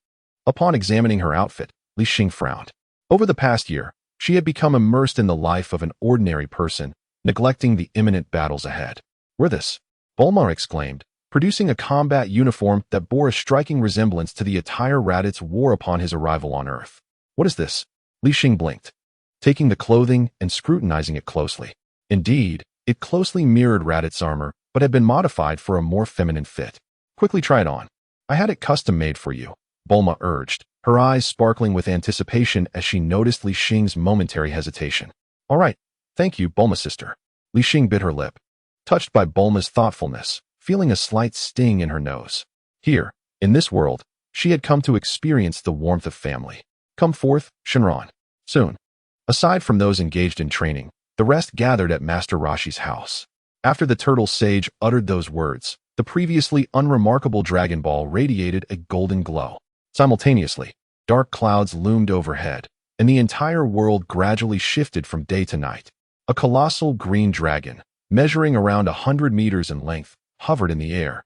Upon examining her outfit, Li Xing frowned. Over the past year, she had become immersed in the life of an ordinary person, neglecting the imminent battles ahead. Wear this, Bulma exclaimed, producing a combat uniform that bore a striking resemblance to the attire Raditz wore upon his arrival on Earth. What is this? Li Xing blinked, taking the clothing and scrutinizing it closely. Indeed, It closely mirrored Raditz's armor, but had been modified for a more feminine fit. Quickly try it on. I had it custom-made for you, Bulma urged, her eyes sparkling with anticipation as she noticed Li Xing's momentary hesitation. All right, thank you, Bulma sister. Li Xing bit her lip, touched by Bulma's thoughtfulness, feeling a slight sting in her nose. Here, in this world, she had come to experience the warmth of family. Come forth, Shenron. Soon. Aside from those engaged in training, the rest gathered at Master Roshi's house. After the turtle sage uttered those words, the previously unremarkable Dragon Ball radiated a golden glow. Simultaneously, dark clouds loomed overhead, and the entire world gradually shifted from day to night. A colossal green dragon, measuring around 100 meters in length, hovered in the air,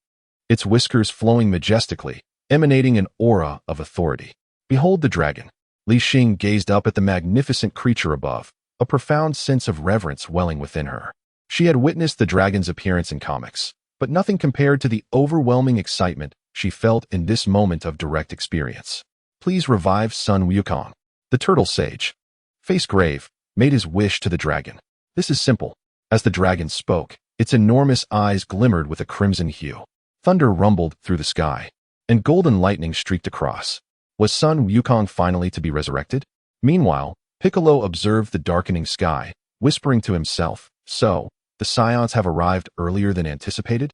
its whiskers flowing majestically, emanating an aura of authority. Behold the dragon. Li Xing gazed up at the magnificent creature above, a profound sense of reverence welling within her. She had witnessed the dragon's appearance in comics, but nothing compared to the overwhelming excitement she felt in this moment of direct experience. Please revive Sun Wukong. The turtle sage, face grave, made his wish to the dragon. This is simple. As the dragon spoke, its enormous eyes glimmered with a crimson hue. Thunder rumbled through the sky, and golden lightning streaked across. Was Sun Wukong finally to be resurrected? Meanwhile, Piccolo observed the darkening sky, whispering to himself, so, the Saiyans have arrived earlier than anticipated?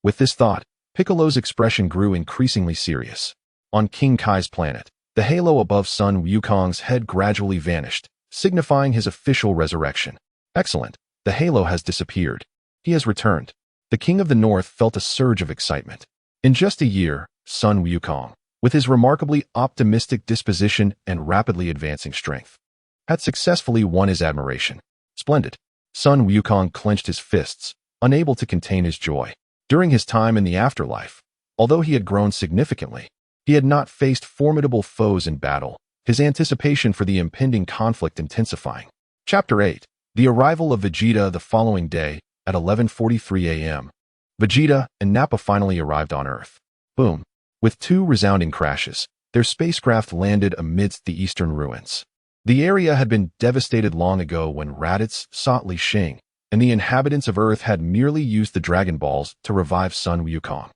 With this thought, Piccolo's expression grew increasingly serious. On King Kai's planet, the halo above Sun Wukong's head gradually vanished, signifying his official resurrection. Excellent. The halo has disappeared. He has returned. The King of the North felt a surge of excitement. In just a year, Sun Wukong, with his remarkably optimistic disposition and rapidly advancing strength, had successfully won his admiration. Splendid. Sun Wukong clenched his fists, unable to contain his joy. During his time in the afterlife, although he had grown significantly, he had not faced formidable foes in battle, his anticipation for the impending conflict intensifying. Chapter 8. The arrival of Vegeta the following day, at 11:43 a.m. Vegeta and Nappa finally arrived on Earth. Boom. With two resounding crashes, their spacecraft landed amidst the eastern ruins. The area had been devastated long ago when Raditz sought Li Xing, and the inhabitants of Earth had merely used the Dragon Balls to revive Sun Wukong,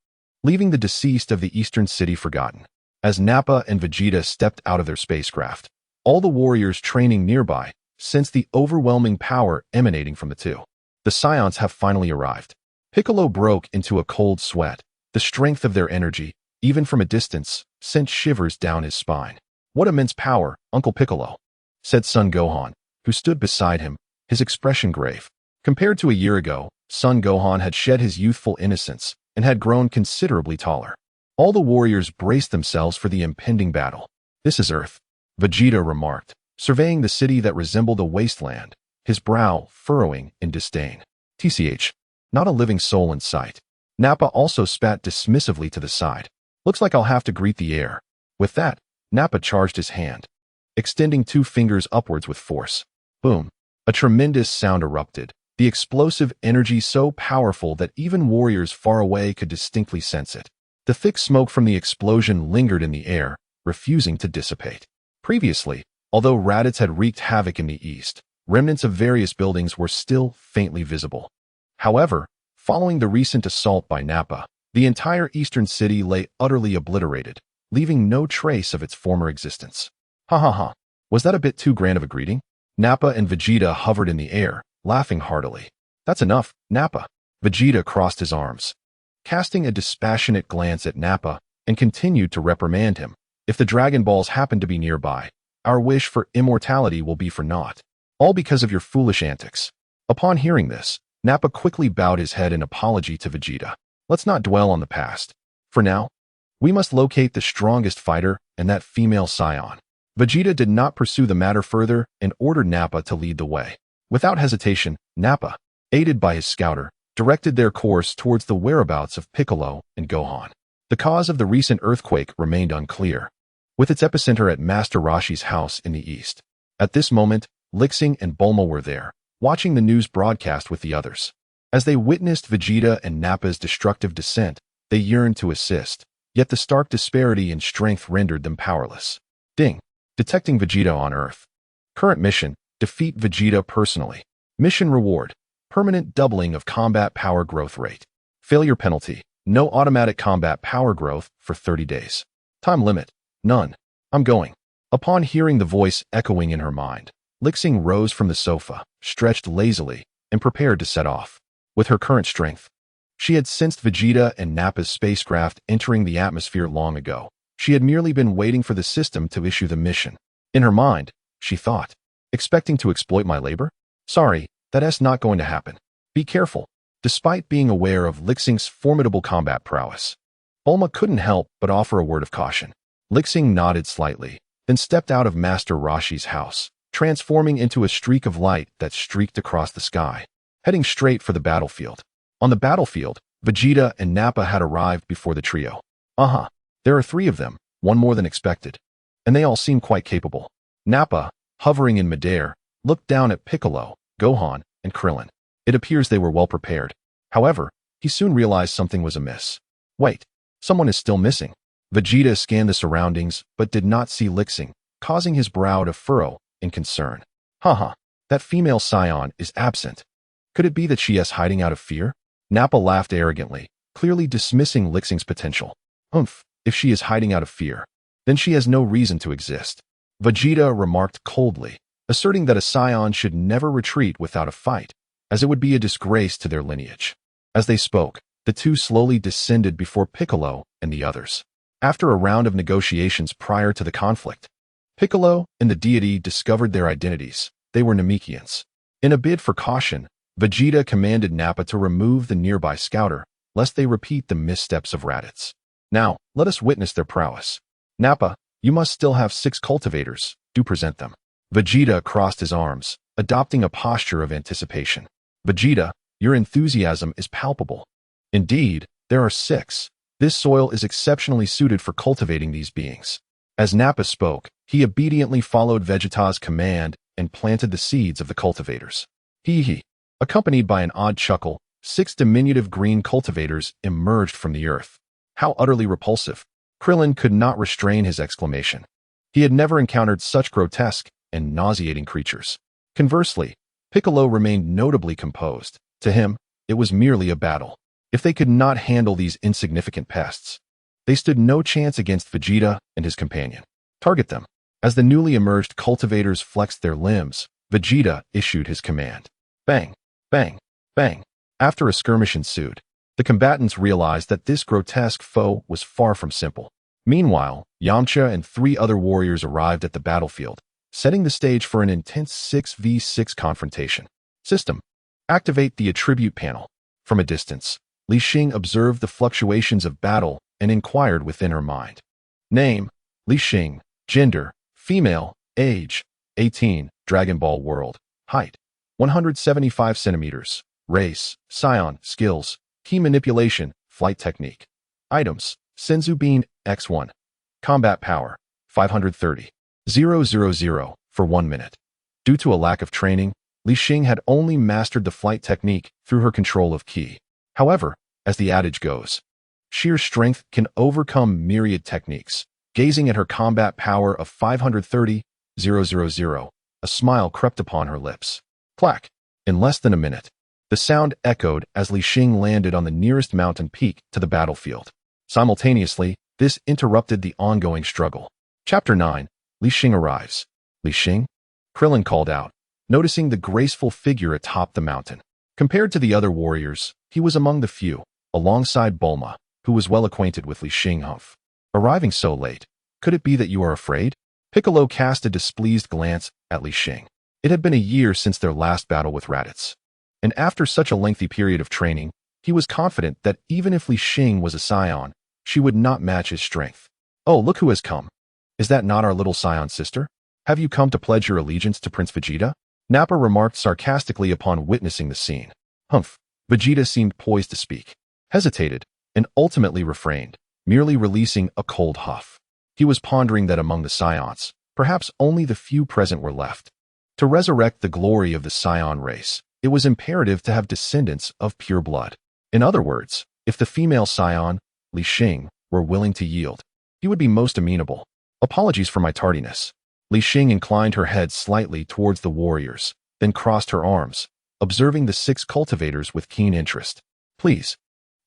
leaving the deceased of the eastern city forgotten. As Nappa and Vegeta stepped out of their spacecraft, all the warriors training nearby sensed the overwhelming power emanating from the two. The Saiyans have finally arrived. Piccolo broke into a cold sweat. The strength of their energy, even from a distance, sent shivers down his spine. What immense power, Uncle Piccolo, said Son Gohan, who stood beside him, his expression grave. Compared to a year ago, Son Gohan had shed his youthful innocence and had grown considerably taller. All the warriors braced themselves for the impending battle. This is Earth, Vegeta remarked, surveying the city that resembled a wasteland, his brow furrowing in disdain. TCH, not a living soul in sight. Nappa also spat dismissively to the side. Looks like I'll have to greet the air. With that, Nappa charged his hand, extending two fingers upwards with force. Boom. A tremendous sound erupted, the explosive energy so powerful that even warriors far away could distinctly sense it. The thick smoke from the explosion lingered in the air, refusing to dissipate. Previously, although Raditz had wreaked havoc in the east, remnants of various buildings were still faintly visible. However, following the recent assault by Nappa, the entire eastern city lay utterly obliterated, leaving no trace of its former existence. Ha ha ha. Was that a bit too grand of a greeting? Nappa and Vegeta hovered in the air, laughing heartily. That's enough, Nappa. Vegeta crossed his arms, casting a dispassionate glance at Nappa, and continued to reprimand him. If the Dragon Balls happen to be nearby, our wish for immortality will be for naught. All because of your foolish antics. Upon hearing this, Nappa quickly bowed his head in apology to Vegeta. Let's not dwell on the past. For now, we must locate the strongest fighter and that female scion. Vegeta did not pursue the matter further and ordered Nappa to lead the way. Without hesitation, Nappa, aided by his scouter, directed their course towards the whereabouts of Piccolo and Gohan. The cause of the recent earthquake remained unclear, with its epicenter at Master Roshi's house in the east. At this moment, Li Xing and Bulma were there, watching the news broadcast with the others. As they witnessed Vegeta and Nappa's destructive descent, they yearned to assist, yet the stark disparity in strength rendered them powerless. Ding. Detecting Vegeta on Earth. Current mission, defeat Vegeta personally. Mission reward, Permanent doubling of combat power growth rate. Failure penalty. No automatic combat power growth for 30 days. Time limit. None. I'm going. Upon hearing the voice echoing in her mind, Li Xing rose from the sofa, stretched lazily, and prepared to set off. With her current strength, she had sensed Vegeta and Nappa's spacecraft entering the atmosphere long ago. She had merely been waiting for the system to issue the mission. In her mind, she thought, expecting to exploit my labor? Sorry, that's not going to happen. Be careful. Despite being aware of Li Xing's formidable combat prowess, Bulma couldn't help but offer a word of caution. Li Xing nodded slightly, then stepped out of Master Roshi's house, transforming into a streak of light that streaked across the sky, heading straight for the battlefield. On the battlefield, Vegeta and Nappa had arrived before the trio. There are 3 of them, one more than expected, and they all seem quite capable. Nappa, hovering in midair, looked down at Piccolo, Gohan, and Krillin. It appears they were well prepared. However, he soon realized something was amiss. Wait, someone is still missing. Vegeta scanned the surroundings but did not see Li Xing, causing his brow to furrow in concern. That female scion is absent. Could it be that she is hiding out of fear? Nappa laughed arrogantly, clearly dismissing Li Xing's potential. If she is hiding out of fear, then she has no reason to exist. Vegeta remarked coldly, asserting that a scion should never retreat without a fight, as it would be a disgrace to their lineage. As they spoke, the two slowly descended before Piccolo and the others. After a round of negotiations prior to the conflict, Piccolo and the deity discovered their identities. They were Namekians. In a bid for caution, Vegeta commanded Nappa to remove the nearby scouter, lest they repeat the missteps of Raditz. Now, let us witness their prowess. Nappa, you must still have 6 cultivators. Do present them. Vegeta crossed his arms, adopting a posture of anticipation. Vegeta, your enthusiasm is palpable. Indeed, there are 6. This soil is exceptionally suited for cultivating these beings. As Nappa spoke, he obediently followed Vegeta's command and planted the seeds of the cultivators. Hee. Accompanied by an odd chuckle, 6 diminutive green cultivators emerged from the earth. How utterly repulsive! Krillin could not restrain his exclamation. He had never encountered such grotesque and nauseating creatures. Conversely, Piccolo remained notably composed. To him, it was merely a battle. If they could not handle these insignificant pests, they stood no chance against Vegeta and his companion. Target them. As the newly emerged cultivators flexed their limbs, Vegeta issued his command. Bang, bang, bang. After a skirmish ensued, the combatants realized that this grotesque foe was far from simple. Meanwhile, Yamcha and 3 other warriors arrived at the battlefield, setting the stage for an intense 6v6 confrontation. System. Activate the attribute panel. From a distance, Li Xing observed the fluctuations of battle and inquired within her mind. Name, Li Xing. Gender, female. Age, 18. Dragon Ball World. Height, 175 centimeters. Race, Saiyan. Skills, key manipulation, flight technique. Items, Senzu Bean, X1. Combat power, 530. 000 for 1 minute. Due to a lack of training, Li Xing had only mastered the flight technique through her control of ki. However, as the adage goes, sheer strength can overcome myriad techniques. Gazing at her combat power of 530, 000, a smile crept upon her lips. Clack! In less than a minute, the sound echoed as Li Xing landed on the nearest mountain peak to the battlefield. Simultaneously, this interrupted the ongoing struggle. Chapter 9. Li Xing arrives. Li Xing? Krillin called out, noticing the graceful figure atop the mountain. Compared to the other warriors, he was among the few, alongside Bulma, who was well acquainted with Li Xing. Arriving so late, could it be that you are afraid? Piccolo cast a displeased glance at Li Xing. It had been a year since their last battle with Raditz, and after such a lengthy period of training, he was confident that even if Li Xing was a scion, she would not match his strength. Oh, look who has come. Is that not our little scion sister? Have you come to pledge your allegiance to Prince Vegeta? Nappa remarked sarcastically upon witnessing the scene. Vegeta seemed poised to speak, hesitated, and ultimately refrained, merely releasing a cold huff. He was pondering that among the Saiyans, perhaps only the few present were left. To resurrect the glory of the Saiyan race, it was imperative to have descendants of pure blood. In other words, if the female scion, Li Xing, were willing to yield, he would be most amenable. Apologies for my tardiness. Li Xing inclined her head slightly towards the warriors, then crossed her arms, observing the 6 cultivators with keen interest. Please,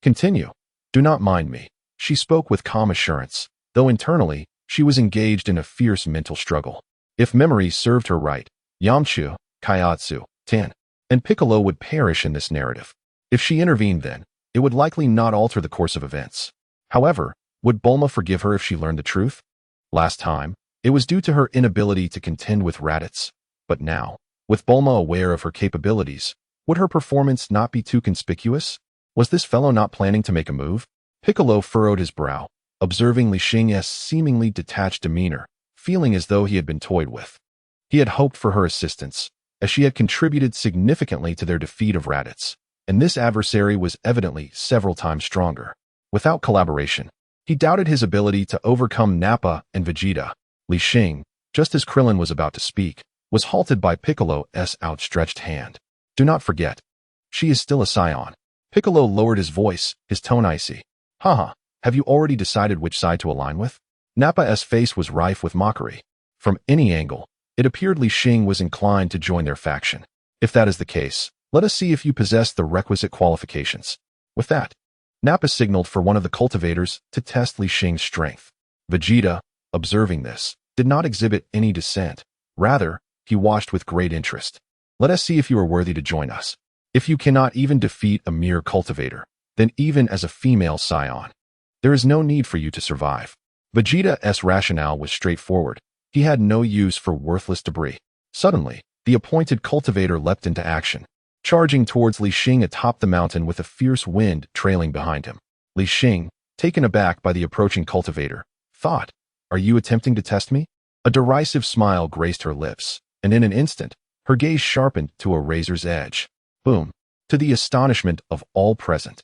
continue. Do not mind me. She spoke with calm assurance, though internally, she was engaged in a fierce mental struggle. If memory served her right, Yamcha, Kaiatsu, Tan, and Piccolo would perish in this narrative. If she intervened then, it would likely not alter the course of events. However, would Bulma forgive her if she learned the truth? Last time, it was due to her inability to contend with Raditz. But now, with Bulma aware of her capabilities, would her performance not be too conspicuous? Was this fellow not planning to make a move? Piccolo furrowed his brow, observing Li Xing's seemingly detached demeanor, feeling as though he had been toyed with. He had hoped for her assistance, as she had contributed significantly to their defeat of Raditz, and this adversary was evidently several times stronger. Without collaboration, he doubted his ability to overcome Nappa and Vegeta. Li Xing, just as Krillin was about to speak, was halted by Piccolo's outstretched hand. Do not forget, she is still a scion. Piccolo lowered his voice, his tone icy. Haha, have you already decided which side to align with? Nappa's face was rife with mockery. From any angle, it appeared Li Xing was inclined to join their faction. If that is the case, let us see if you possess the requisite qualifications. With that, Nappa signaled for one of the cultivators to test Li Xing's strength. Vegeta, observing this, did not exhibit any dissent. Rather, he watched with great interest. Let us see if you are worthy to join us. If you cannot even defeat a mere cultivator, then even as a female scion, there is no need for you to survive. Vegeta's rationale was straightforward. He had no use for worthless debris. Suddenly, the appointed cultivator leapt into action, charging towards Li Xing atop the mountain with a fierce wind trailing behind him. Li Xing, taken aback by the approaching cultivator, thought, "Are you attempting to test me?" A derisive smile graced her lips, and in an instant, her gaze sharpened to a razor's edge. Boom! To the astonishment of all present,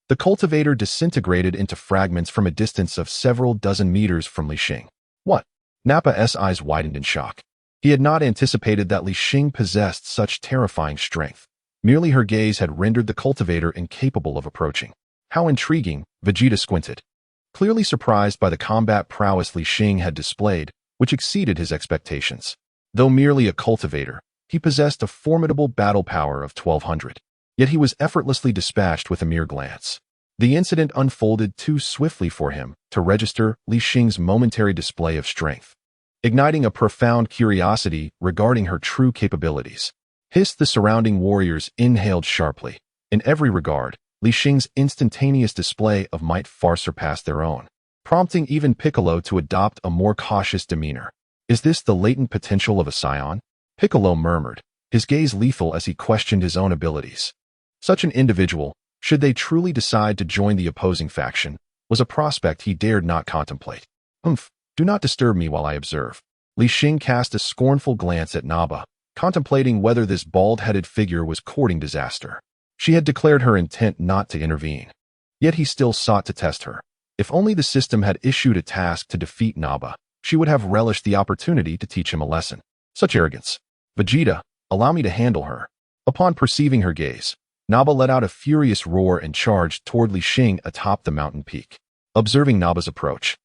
the cultivator disintegrated into fragments from a distance of several dozen meters from Li Xing. What? Nappa's eyes widened in shock. He had not anticipated that Li Xing possessed such terrifying strength. Merely her gaze had rendered the cultivator incapable of approaching. How intriguing, Vegeta squinted, clearly surprised by the combat prowess Li Xing had displayed, which exceeded his expectations. Though merely a cultivator, he possessed a formidable battle power of 1200. Yet he was effortlessly dispatched with a mere glance. The incident unfolded too swiftly for him to register Li Xing's momentary display of strength, igniting a profound curiosity regarding her true capabilities. The surrounding warriors inhaled sharply. In every regard, Li Xing's instantaneous display of might far surpassed their own, prompting even Piccolo to adopt a more cautious demeanor. Is this the latent potential of a scion? Piccolo murmured, his gaze lethal as he questioned his own abilities. Such an individual, should they truly decide to join the opposing faction, was a prospect he dared not contemplate. Do not disturb me while I observe. Li Xing cast a scornful glance at Nappa, contemplating whether this bald-headed figure was courting disaster. She had declared her intent not to intervene. Yet he still sought to test her. If only the system had issued a task to defeat Nappa, she would have relished the opportunity to teach him a lesson. Such arrogance. Vegeta, allow me to handle her. Upon perceiving her gaze, Nappa let out a furious roar and charged toward Li Xing atop the mountain peak. Observing Nappa's approach,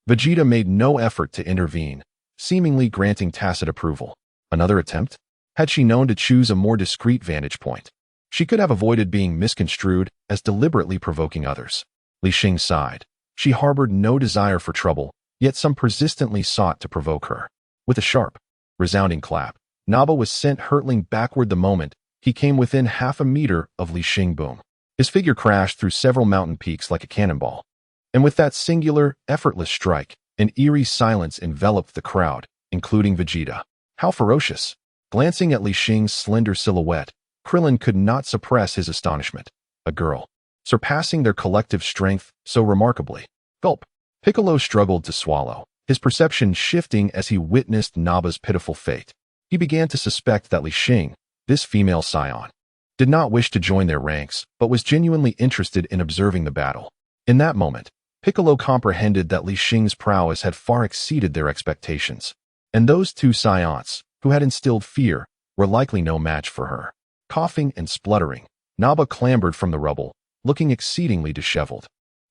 Vegeta made no effort to intervene, seemingly granting tacit approval. Another attempt? Had she known to choose a more discreet vantage point, she could have avoided being misconstrued as deliberately provoking others. Li Xing sighed. She harbored no desire for trouble, yet some persistently sought to provoke her. With a sharp, resounding clap, Nappa was sent hurtling backward the moment he came within half a meter of Li Xing. Boom. His figure crashed through several mountain peaks like a cannonball. And with that singular, effortless strike, an eerie silence enveloped the crowd, including Vegeta. How ferocious! Glancing at Li Xing's slender silhouette, Krillin could not suppress his astonishment. A girl, surpassing their collective strength so remarkably. Gulp. Piccolo struggled to swallow, his perception shifting as he witnessed Nappa's pitiful fate. He began to suspect that Li Xing, this female scion, did not wish to join their ranks, but was genuinely interested in observing the battle. In that moment, Piccolo comprehended that Li Xing's prowess had far exceeded their expectations, and those two scions, who had instilled fear, were likely no match for her. Coughing and spluttering, Nappa clambered from the rubble, looking exceedingly disheveled,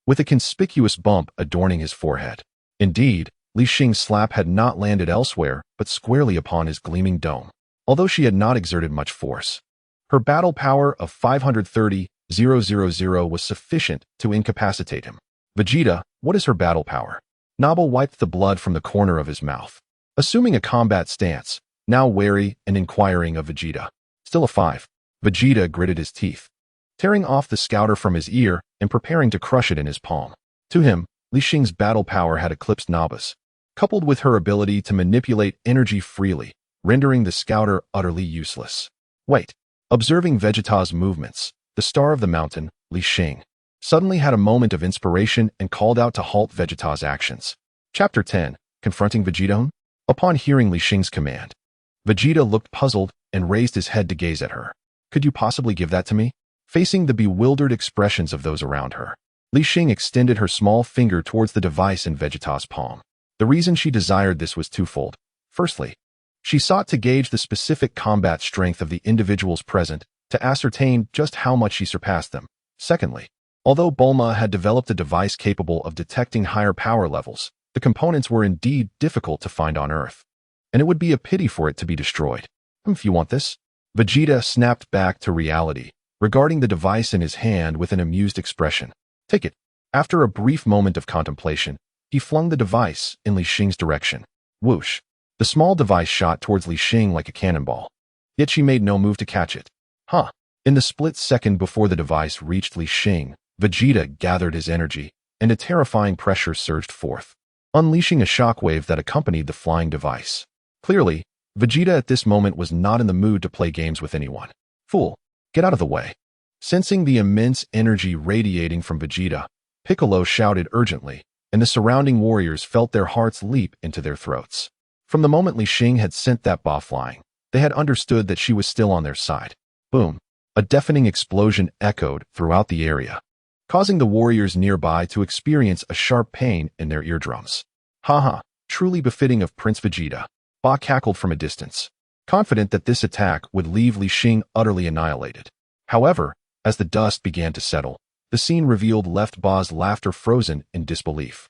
with a conspicuous bump adorning his forehead. Indeed, Li Xing's slap had not landed elsewhere, but squarely upon his gleaming dome. Although she had not exerted much force, Her battle power of 530,000 was sufficient to incapacitate him. Vegeta, what is her battle power? Nabal wiped the blood from the corner of his mouth. Assuming a combat stance, now wary and inquiring of Vegeta. Still a 5. Vegeta gritted his teeth, tearing off the scouter from his ear and preparing to crush it in his palm. To him, Li Xing's battle power had eclipsed Naba's, coupled with her ability to manipulate energy freely, rendering the scouter utterly useless. Wait. Observing Vegeta's movements, the star of the mountain, Li Xing, suddenly had a moment of inspiration and called out to halt Vegeta's actions. Chapter 10. Confronting Vegeta. Upon hearing Li Xing's command, Vegeta looked puzzled and raised his head to gaze at her. Could you possibly give that to me? Facing the bewildered expressions of those around her, Li Xing extended her small finger towards the device in Vegeta's palm. The reason she desired this was twofold. Firstly, she sought to gauge the specific combat strength of the individuals present to ascertain just how much she surpassed them. Secondly, although Bulma had developed a device capable of detecting higher power levels, the components were indeed difficult to find on Earth, and it would be a pity for it to be destroyed. If you want this, Vegeta snapped back to reality, regarding the device in his hand with an amused expression. Take it. After a brief moment of contemplation, he flung the device in Li Xing's direction. Whoosh. The small device shot towards Li Xing like a cannonball. Yet she made no move to catch it. In the split second before the device reached Li Xing, Vegeta gathered his energy, and a terrifying pressure surged forth, unleashing a shockwave that accompanied the flying device. Clearly, Vegeta at this moment was not in the mood to play games with anyone. Fool, get out of the way. Sensing the immense energy radiating from Vegeta, Piccolo shouted urgently, and the surrounding warriors felt their hearts leap into their throats. From the moment Li Xing had sent that ball flying, they had understood that she was still on their side. Boom! A deafening explosion echoed throughout the area, causing the warriors nearby to experience a sharp pain in their eardrums. Haha, truly befitting of Prince Vegeta, Ba cackled from a distance, confident that this attack would leave Li Xing utterly annihilated. However, as the dust began to settle, the scene revealed left Ba's laughter frozen in disbelief.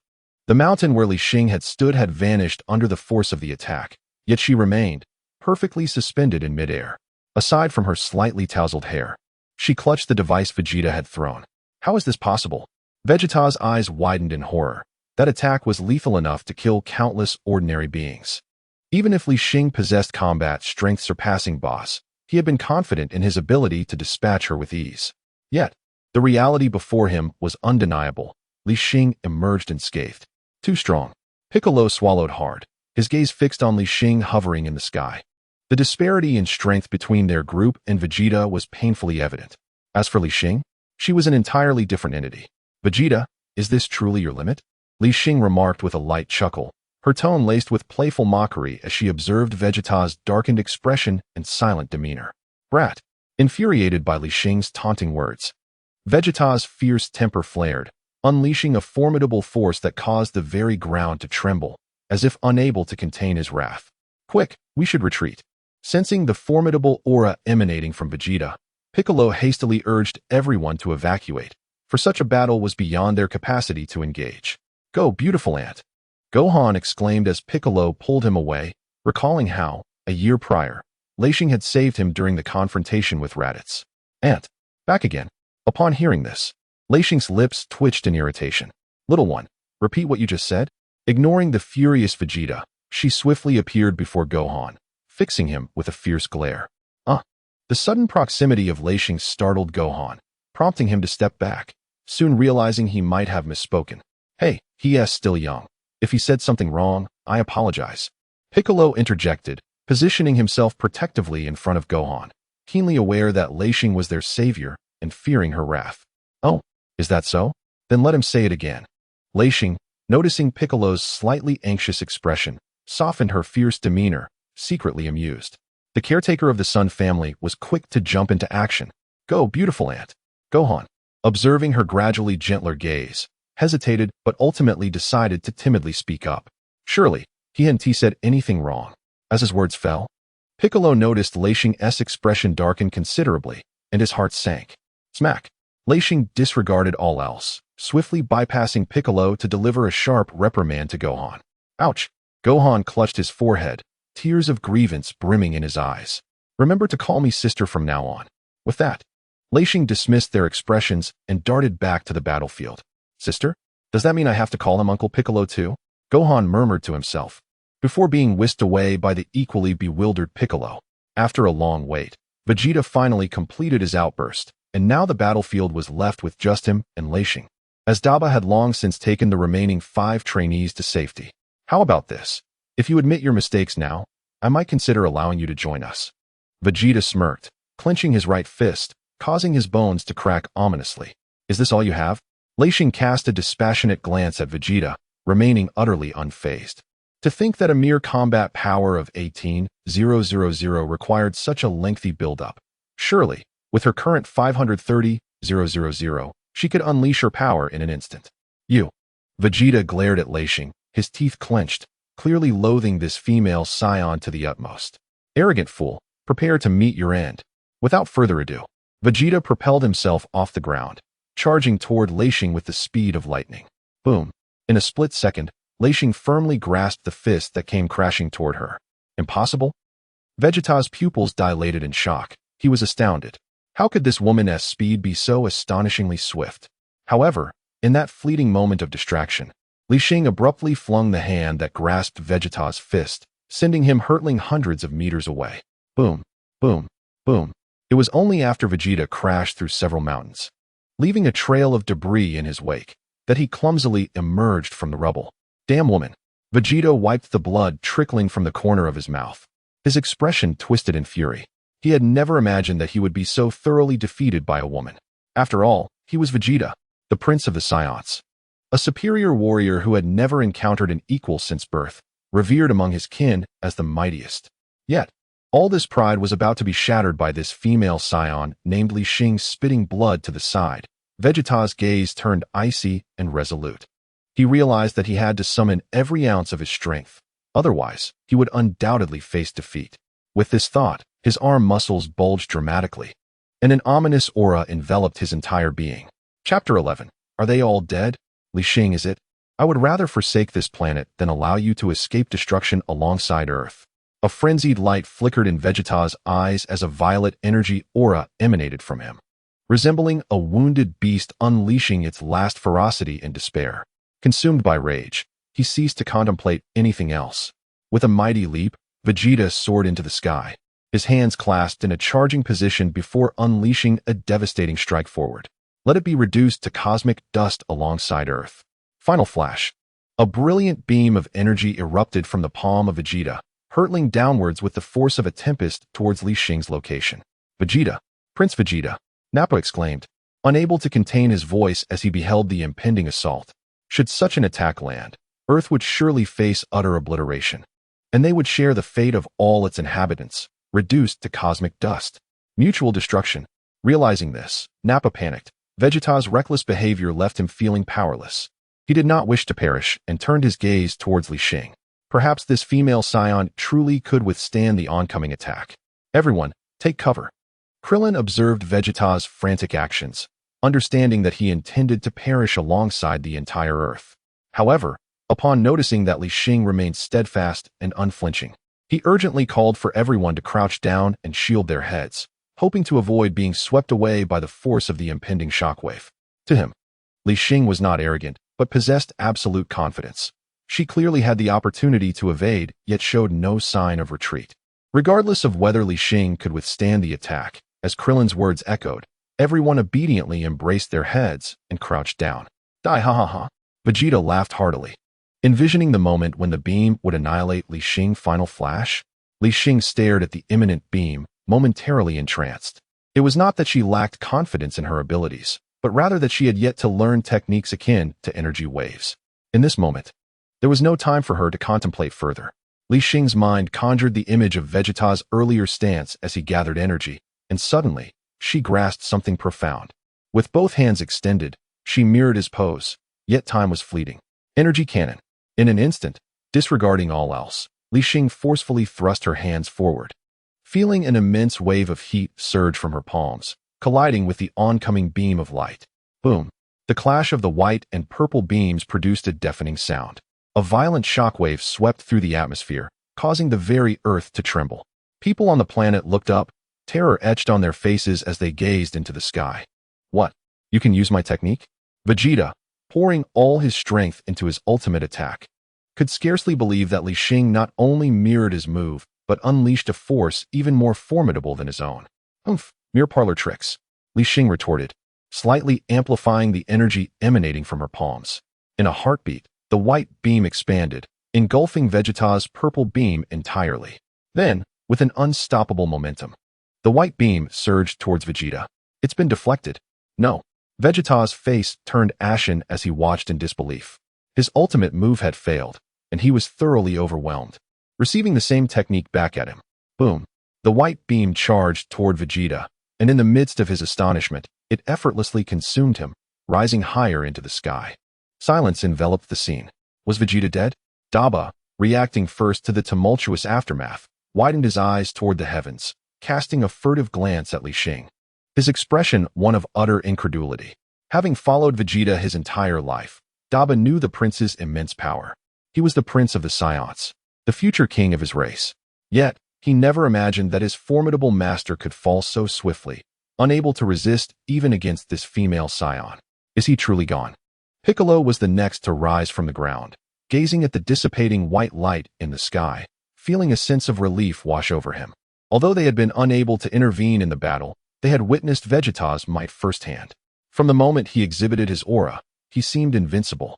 The mountain where Li Xing had stood had vanished under the force of the attack, yet she remained, perfectly suspended in midair. Aside from her slightly tousled hair, she clutched the device Vegeta had thrown. How is this possible? Vegeta's eyes widened in horror. That attack was lethal enough to kill countless ordinary beings. Even if Li Xing possessed combat strength surpassing Ba's, he had been confident in his ability to dispatch her with ease. Yet, the reality before him was undeniable. Li Xing emerged unscathed. Too strong. Piccolo swallowed hard, his gaze fixed on Li Xing hovering in the sky. The disparity in strength between their group and Vegeta was painfully evident. As for Li Xing, she was an entirely different entity. Vegeta, is this truly your limit? Li Xing remarked with a light chuckle, her tone laced with playful mockery as she observed Vegeta's darkened expression and silent demeanor. Brat, infuriated by Li Xing's taunting words, Vegeta's fierce temper flared, unleashing a formidable force that caused the very ground to tremble, as if unable to contain his wrath. Quick, we should retreat. Sensing the formidable aura emanating from Vegeta, Piccolo hastily urged everyone to evacuate, for such a battle was beyond their capacity to engage. Go, beautiful ant! Gohan exclaimed as Piccolo pulled him away, recalling how, a year prior, Li Xing had saved him during the confrontation with Raditz. Ant, back again. Upon hearing this, Li Xing's lips twitched in irritation. Little one, repeat what you just said? Ignoring the furious Vegeta, she swiftly appeared before Gohan, fixing him with a fierce glare. The sudden proximity of Li Xing startled Gohan, prompting him to step back, soon realizing he might have misspoken. Hey, he is still young. If he said something wrong, I apologize. Piccolo interjected, positioning himself protectively in front of Gohan, keenly aware that Li Xing was their savior and fearing her wrath. Oh, is that so? Then let him say it again. Li Xing, noticing Piccolo's slightly anxious expression, softened her fierce demeanor, secretly amused. The caretaker of the Sun family was quick to jump into action. Go, beautiful ant. Gohan, observing her gradually gentler gaze, hesitated but ultimately decided to timidly speak up. Surely, he hadn't said anything wrong. As his words fell, Piccolo noticed Li Xing's expression darken considerably, and his heart sank. Smack! Li Xing disregarded all else, swiftly bypassing Piccolo to deliver a sharp reprimand to Gohan. Ouch! Gohan clutched his forehead, tears of grievance brimming in his eyes. Remember to call me sister from now on. With that, Li Xing dismissed their expressions and darted back to the battlefield. Sister? Does that mean I have to call him Uncle Piccolo too? Gohan murmured to himself, before being whisked away by the equally bewildered Piccolo. After a long wait, Vegeta finally completed his outburst, and now the battlefield was left with just him and Li Xing, as Daba had long since taken the remaining 5 trainees to safety. How about this? If you admit your mistakes now, I might consider allowing you to join us. Vegeta smirked, clenching his right fist, causing his bones to crack ominously. Is this all you have? Li Xing cast a dispassionate glance at Vegeta, remaining utterly unfazed. To think that a mere combat power of 18,000 required such a lengthy build-up. Surely, with her current 530,000, she could unleash her power in an instant. You. Vegeta glared at Li Xing, his teeth clenched, clearly loathing this female scion to the utmost. Arrogant fool, prepare to meet your end. Without further ado, Vegeta propelled himself off the ground, charging toward Li Xing with the speed of lightning. Boom. In a split second, Li Xing firmly grasped the fist that came crashing toward her. Impossible? Vegeta's pupils dilated in shock. He was astounded. How could this woman's speed be so astonishingly swift? However, in that fleeting moment of distraction, Li Xing abruptly flung the hand that grasped Vegeta's fist, sending him hurtling hundreds of meters away. Boom, boom, boom. It was only after Vegeta crashed through several mountains, leaving a trail of debris in his wake, that he clumsily emerged from the rubble. Damn woman. Vegeta wiped the blood trickling from the corner of his mouth. His expression twisted in fury. He had never imagined that he would be so thoroughly defeated by a woman. After all, he was Vegeta, the prince of the Saiyans, a superior warrior who had never encountered an equal since birth, revered among his kin as the mightiest. Yet, all this pride was about to be shattered by this female scion named Li Xing spitting blood to the side. Vegeta's gaze turned icy and resolute. He realized that he had to summon every ounce of his strength. Otherwise, he would undoubtedly face defeat. With this thought, his arm muscles bulged dramatically, and an ominous aura enveloped his entire being. Chapter 11. Are they all dead? Li Xing, is it? I would rather forsake this planet than allow you to escape destruction alongside Earth. A frenzied light flickered in Vegeta's eyes as a violet energy aura emanated from him, resembling a wounded beast unleashing its last ferocity and despair. Consumed by rage, he ceased to contemplate anything else. With a mighty leap, Vegeta soared into the sky, his hands clasped in a charging position before unleashing a devastating strike forward. Let it be reduced to cosmic dust alongside Earth. Final flash. A brilliant beam of energy erupted from the palm of Vegeta, hurtling downwards with the force of a tempest towards Li Xing's location. Vegeta! Prince Vegeta! Nappa exclaimed, unable to contain his voice as he beheld the impending assault. Should such an attack land, Earth would surely face utter obliteration, and they would share the fate of all its inhabitants, reduced to cosmic dust. Mutual destruction. Realizing this, Nappa panicked. Vegeta's reckless behavior left him feeling powerless. He did not wish to perish and turned his gaze towards Li Xing. Perhaps this female scion truly could withstand the oncoming attack. Everyone, take cover. Krillin observed Vegeta's frantic actions, understanding that he intended to perish alongside the entire Earth. However, upon noticing that Li Xing remained steadfast and unflinching, he urgently called for everyone to crouch down and shield their heads, hoping to avoid being swept away by the force of the impending shockwave. To him, Li Xing was not arrogant, but possessed absolute confidence. She clearly had the opportunity to evade, yet showed no sign of retreat. Regardless of whether Li Xing could withstand the attack, as Krillin's words echoed, everyone obediently embraced their heads and crouched down. Die ha ha ha. Vegeta laughed heartily. Envisioning the moment when the beam would annihilate Li Xing final flash, Li Xing stared at the imminent beam, momentarily entranced. It was not that she lacked confidence in her abilities, but rather that she had yet to learn techniques akin to energy waves. In this moment, there was no time for her to contemplate further. Li Xing's mind conjured the image of Vegeta's earlier stance as he gathered energy, and suddenly, she grasped something profound. With both hands extended, she mirrored his pose, yet time was fleeting. Energy cannon. In an instant, disregarding all else, Li Xing forcefully thrust her hands forward, feeling an immense wave of heat surge from her palms, colliding with the oncoming beam of light. Boom! The clash of the white and purple beams produced a deafening sound. A violent shockwave swept through the atmosphere, causing the very earth to tremble. People on the planet looked up, Terror etched on their faces as they gazed into the sky. What? You can use my technique? Vegeta, pouring all his strength into his ultimate attack, could scarcely believe that Li Xing not only mirrored his move, but unleashed a force even more formidable than his own. Mere parlor tricks, Li Xing retorted, slightly amplifying the energy emanating from her palms. In a heartbeat, the white beam expanded, engulfing Vegeta's purple beam entirely. Then, with an unstoppable momentum, the white beam surged towards Vegeta. It's been deflected. No. Vegeta's face turned ashen as he watched in disbelief. His ultimate move had failed, and he was thoroughly overwhelmed. Receiving the same technique back at him. Boom. The white beam charged toward Vegeta, and in the midst of his astonishment, it effortlessly consumed him, rising higher into the sky. Silence enveloped the scene. Was Vegeta dead? Daba, reacting first to the tumultuous aftermath, widened his eyes toward the heavens, casting a furtive glance at Li Xing. His expression one of utter incredulity. Having followed Vegeta his entire life, Daba knew the prince's immense power. He was the prince of the Saiyans, the future king of his race. Yet, he never imagined that his formidable master could fall so swiftly, unable to resist even against this female scion. Is he truly gone? Piccolo was the next to rise from the ground, gazing at the dissipating white light in the sky, feeling a sense of relief wash over him. Although they had been unable to intervene in the battle, they had witnessed Vegeta's might firsthand. From the moment he exhibited his aura, he seemed invincible,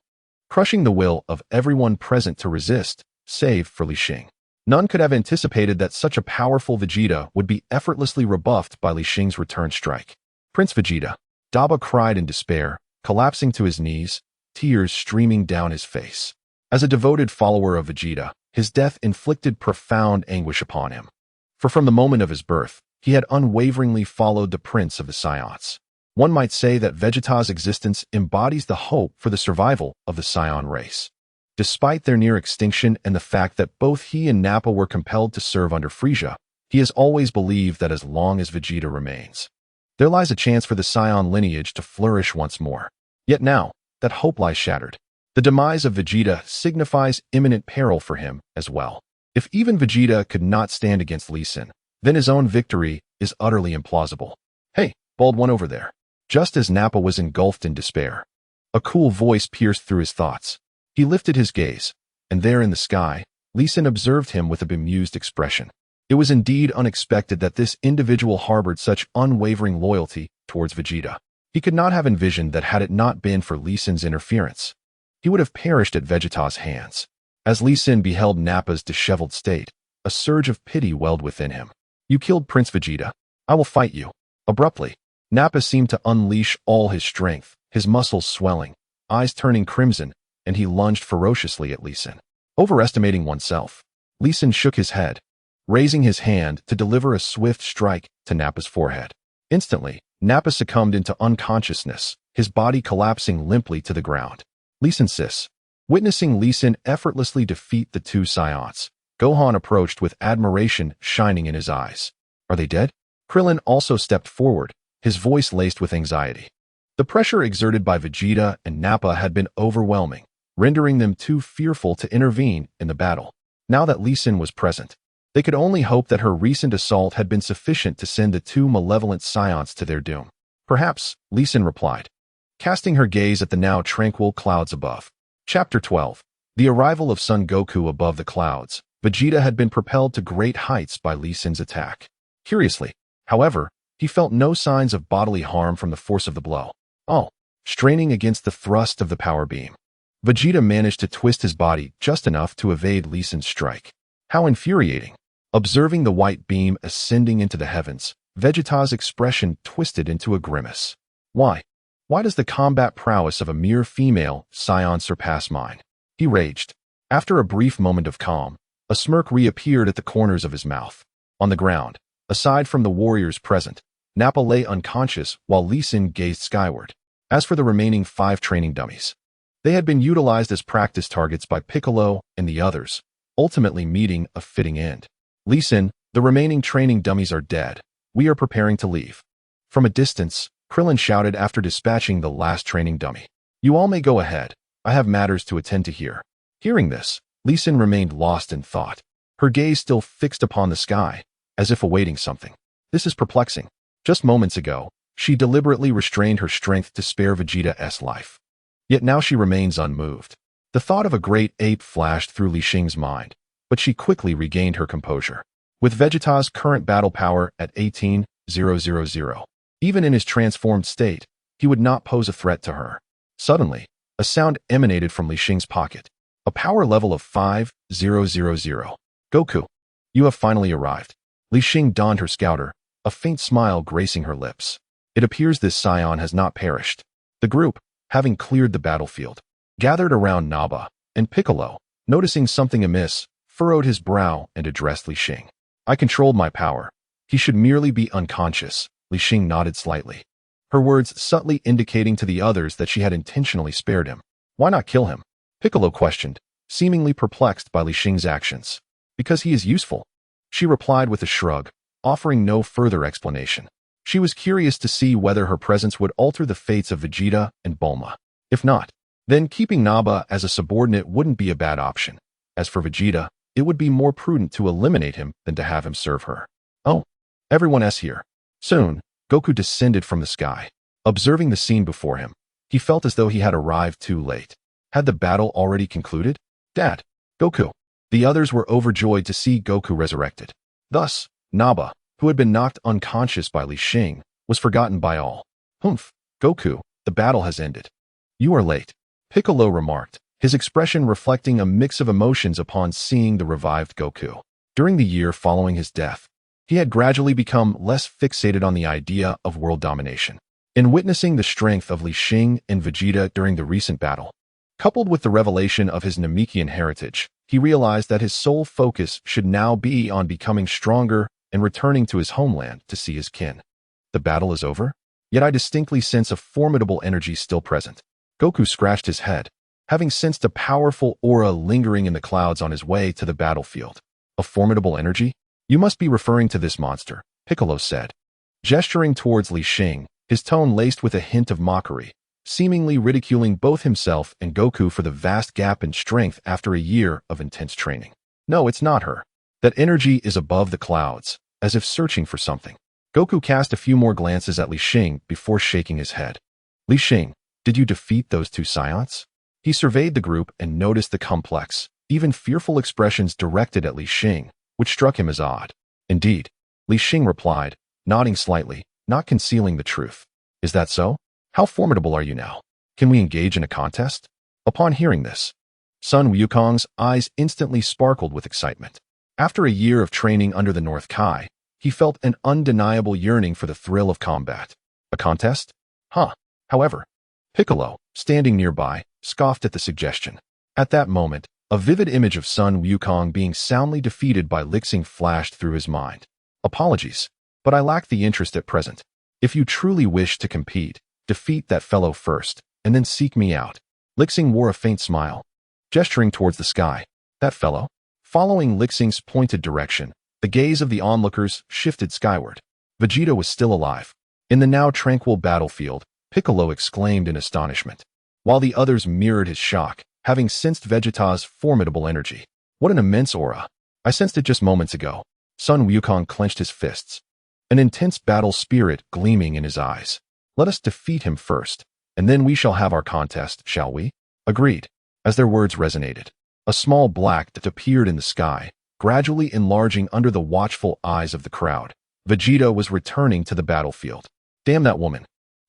crushing the will of everyone present to resist, save for Li Xing. None could have anticipated that such a powerful Vegeta would be effortlessly rebuffed by Li Xing's return strike. Prince Vegeta, Daba cried in despair, collapsing to his knees, tears streaming down his face. As a devoted follower of Vegeta, his death inflicted profound anguish upon him. For from the moment of his birth, he had unwaveringly followed the prince of the Saiyans. One might say that Vegeta's existence embodies the hope for the survival of the Saiyan race. Despite their near extinction and the fact that both he and Nappa were compelled to serve under Frieza, he has always believed that as long as Vegeta remains, there lies a chance for the Saiyan lineage to flourish once more. Yet now, that hope lies shattered. The demise of Vegeta signifies imminent peril for him as well. If even Vegeta could not stand against Li Xing, then his own victory is utterly implausible. Hey, bald one over there. Just as Nappa was engulfed in despair, a cool voice pierced through his thoughts. He lifted his gaze, and there in the sky, Li Xing observed him with a bemused expression. It was indeed unexpected that this individual harbored such unwavering loyalty towards Vegeta. He could not have envisioned that had it not been for Li Xing's interference, he would have perished at Vegeta's hands. As Li Xing beheld Nappa's disheveled state, a surge of pity welled within him. You killed Prince Vegeta. I will fight you. Abruptly, Nappa seemed to unleash all his strength, his muscles swelling, eyes turning crimson, and he lunged ferociously at Li Xing. Overestimating oneself, Li Xing shook his head, raising his hand to deliver a swift strike to Nappa's forehead. Instantly, Nappa succumbed into unconsciousness, his body collapsing limply to the ground. Li Xing sis. Witnessing Li Xing effortlessly defeat the two Saiyans, Gohan approached with admiration shining in his eyes. Are they dead? Krillin also stepped forward, his voice laced with anxiety. The pressure exerted by Vegeta and Nappa had been overwhelming, rendering them too fearful to intervene in the battle. Now that Li Xing was present, they could only hope that her recent assault had been sufficient to send the two malevolent Saiyans to their doom. Perhaps, Li Xing replied, casting her gaze at the now tranquil clouds above. Chapter 12. The arrival of Son Goku above the clouds. Vegeta had been propelled to great heights by Li Xing's attack. Curiously, however, he felt no signs of bodily harm from the force of the blow. Straining against the thrust of the power beam, Vegeta managed to twist his body just enough to evade Li Xing's strike. How infuriating! Observing the white beam ascending into the heavens, Vegeta's expression twisted into a grimace. Why? Why does the combat prowess of a mere female Saiyan surpass mine? He raged. After a brief moment of calm, a smirk reappeared at the corners of his mouth. On the ground, aside from the warriors present, Nappa lay unconscious while Li Xing gazed skyward. As for the remaining 5 training dummies, they had been utilized as practice targets by Piccolo and the others, ultimately meeting a fitting end. Li Xing, the remaining training dummies are dead. We are preparing to leave. From a distance, Krillin shouted after dispatching the last training dummy. You all may go ahead. I have matters to attend to here. Hearing this, Li Xing remained lost in thought, her gaze still fixed upon the sky, as if awaiting something. This is perplexing. Just moments ago, she deliberately restrained her strength to spare Vegeta's life. Yet now she remains unmoved. The thought of a great ape flashed through Li Xing's mind, but she quickly regained her composure. With Vegeta's current battle power at 18,000, even in his transformed state, he would not pose a threat to her. Suddenly, a sound emanated from Li Xing's pocket. A power level of 5,000. Goku, you have finally arrived. Li Xing donned her scouter, a faint smile gracing her lips. It appears this scion has not perished. The group, having cleared the battlefield, gathered around Naba, and Piccolo, noticing something amiss, furrowed his brow and addressed Li Xing. I controlled my power. He should merely be unconscious. Li Xing nodded slightly, her words subtly indicating to the others that she had intentionally spared him. Why not kill him? Piccolo questioned, seemingly perplexed by Li Xing's actions. Because he is useful, she replied with a shrug, offering no further explanation. She was curious to see whether her presence would alter the fates of Vegeta and Bulma. If not, then keeping Naba as a subordinate wouldn't be a bad option. As for Vegeta, it would be more prudent to eliminate him than to have him serve her. Oh, everyone's here. Soon, Goku descended from the sky. Observing the scene before him, he felt as though he had arrived too late. Had the battle already concluded? Dad, Goku. The others were overjoyed to see Goku resurrected. Thus, Naba, who had been knocked unconscious by Li Xing, was forgotten by all. Humph, Goku, the battle has ended. You are late, Piccolo remarked, his expression reflecting a mix of emotions upon seeing the revived Goku. During the year following his death, he had gradually become less fixated on the idea of world domination. In witnessing the strength of Li Xing and Vegeta during the recent battle, coupled with the revelation of his Namekian heritage, he realized that his sole focus should now be on becoming stronger and returning to his homeland to see his kin. The battle is over, yet I distinctly sense a formidable energy still present. Goku scratched his head, having sensed a powerful aura lingering in the clouds on his way to the battlefield. A formidable energy? You must be referring to this monster, Piccolo said, gesturing towards Li Xing, his tone laced with a hint of mockery, seemingly ridiculing both himself and Goku for the vast gap in strength after a year of intense training. No, it's not her. That energy is above the clouds, as if searching for something. Goku cast a few more glances at Li Xing before shaking his head. Li Xing, did you defeat those two Saiyans? He surveyed the group and noticed the complex, even fearful expressions directed at Li Xing, which struck him as odd. Indeed, Li Xing replied, nodding slightly, not concealing the truth. Is that so? How formidable are you now? Can we engage in a contest? Upon hearing this, Sun Wukong's eyes instantly sparkled with excitement. After a year of training under the North Kai, he felt an undeniable yearning for the thrill of combat. A contest? Huh. However, Piccolo, standing nearby, scoffed at the suggestion. At that moment, a vivid image of Sun Wukong being soundly defeated by Li Xing flashed through his mind. Apologies, but I lack the interest at present. If you truly wish to compete, defeat that fellow first, and then seek me out. Li Xing wore a faint smile, gesturing towards the sky. That fellow? Following Li Xing's pointed direction, the gaze of the onlookers shifted skyward. Vegeta was still alive. In the now tranquil battlefield, Piccolo exclaimed in astonishment, while the others mirrored his shock, having sensed Vegeta's formidable energy. What an immense aura! I sensed it just moments ago. Sun Wukong clenched his fists, an intense battle spirit gleaming in his eyes. Let us defeat him first, and then we shall have our contest, shall we? Agreed. As their words resonated, a small black dot appeared in the sky, gradually enlarging under the watchful eyes of the crowd. Vegeta was returning to the battlefield. Damn that woman.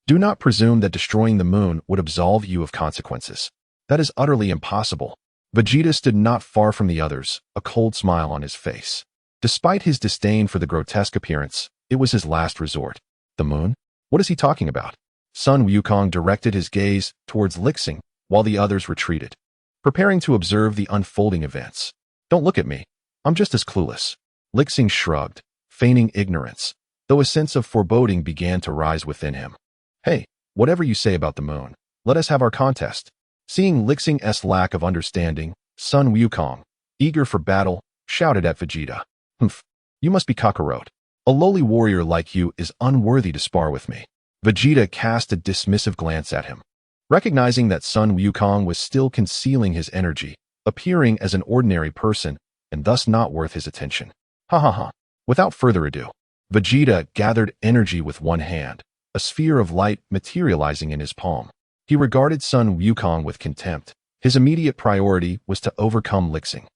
Do not presume that destroying the moon would absolve you of consequences. That is utterly impossible. Vegeta stood not far from the others, a cold smile on his face. Despite his disdain for the grotesque appearance, it was his last resort. The moon? What is he talking about? Sun Wukong directed his gaze towards Li Xing, while the others retreated, preparing to observe the unfolding events. Don't look at me. I'm just as clueless. Li Xing shrugged, feigning ignorance, though a sense of foreboding began to rise within him. Hey, whatever you say about the moon, let us have our contest. Seeing Li Xing's lack of understanding, Sun Wukong, eager for battle, shouted at Vegeta. Humph, you must be Kakarot. A lowly warrior like you is unworthy to spar with me. Vegeta cast a dismissive glance at him, recognizing that Sun Wukong was still concealing his energy, appearing as an ordinary person, and thus not worth his attention. Ha ha ha. Without further ado, Vegeta gathered energy with one hand, a sphere of light materializing in his palm. He regarded Sun Wukong with contempt. His immediate priority was to overcome Li Xing.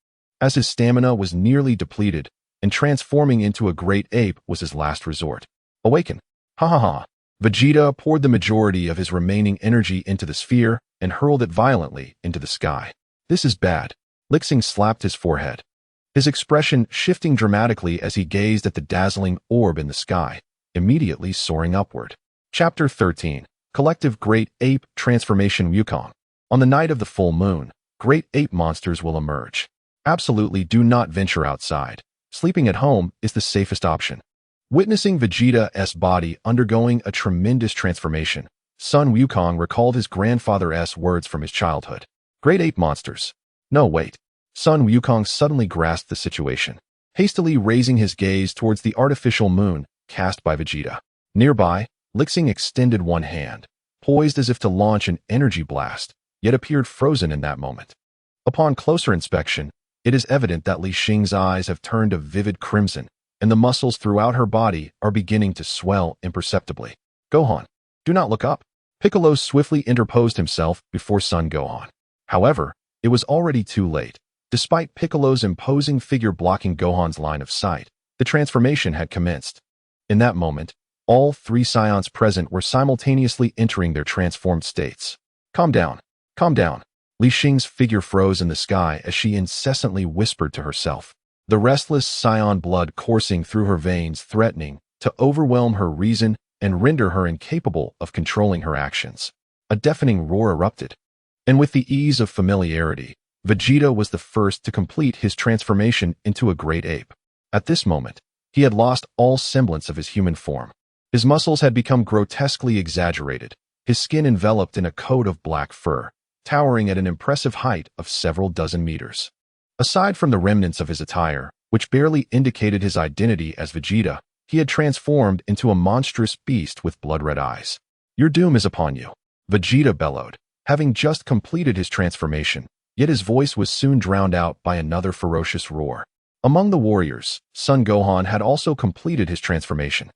As his stamina was nearly depleted, and transforming into a great ape was his last resort. Awaken! Ha ha ha! Vegeta poured the majority of his remaining energy into the sphere and hurled it violently into the sky. This is bad. Li Xing slapped his forehead, his expression shifting dramatically as he gazed at the dazzling orb in the sky, immediately soaring upward. Chapter 13. Collective Great Ape Transformation Wukong. On the night of the full moon, great ape monsters will emerge. Absolutely do not venture outside. Sleeping at home is the safest option. Witnessing Vegeta's body undergoing a tremendous transformation, Sun Wukong recalled his grandfather's words from his childhood. Great ape monsters. No, wait. Sun Wukong suddenly grasped the situation, hastily raising his gaze towards the artificial moon cast by Vegeta. Nearby, Li Xing extended one hand, poised as if to launch an energy blast, yet appeared frozen in that moment. Upon closer inspection, it is evident that Li Xing's eyes have turned a vivid crimson, and the muscles throughout her body are beginning to swell imperceptibly. Gohan, do not look up. Piccolo swiftly interposed himself before Son Gohan. However, it was already too late. Despite Piccolo's imposing figure blocking Gohan's line of sight, the transformation had commenced. In that moment, all three Saiyans present were simultaneously entering their transformed states. Calm down. Calm down. Li Xing's figure froze in the sky as she incessantly whispered to herself, the restless Saiyan blood coursing through her veins threatening to overwhelm her reason and render her incapable of controlling her actions. A deafening roar erupted. And with the ease of familiarity, Vegeta was the first to complete his transformation into a great ape. At this moment, he had lost all semblance of his human form. His muscles had become grotesquely exaggerated, his skin enveloped in a coat of black fur, towering at an impressive height of several dozen meters. Aside from the remnants of his attire, which barely indicated his identity as Vegeta, he had transformed into a monstrous beast with blood-red eyes. Your doom is upon you, Vegeta bellowed, having just completed his transformation, yet his voice was soon drowned out by another ferocious roar. Among the warriors, Son Gohan had also completed his transformation,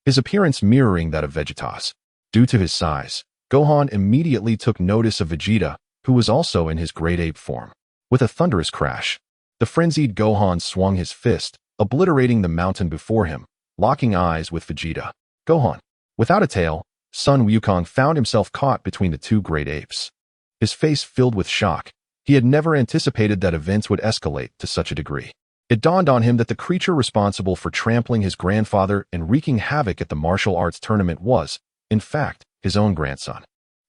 his appearance mirroring that of Vegeta's. Due to his size, Gohan immediately took notice of Vegeta, who was also in his great ape form. With a thunderous crash, the frenzied Gohan swung his fist, obliterating the mountain before him, locking eyes with Vegeta. Gohan. Without a tail, Sun Wukong found himself caught between the two great apes. His face filled with shock. He had never anticipated that events would escalate to such a degree. It dawned on him that the creature responsible for trampling his grandfather and wreaking havoc at the martial arts tournament was, in fact, his own grandson.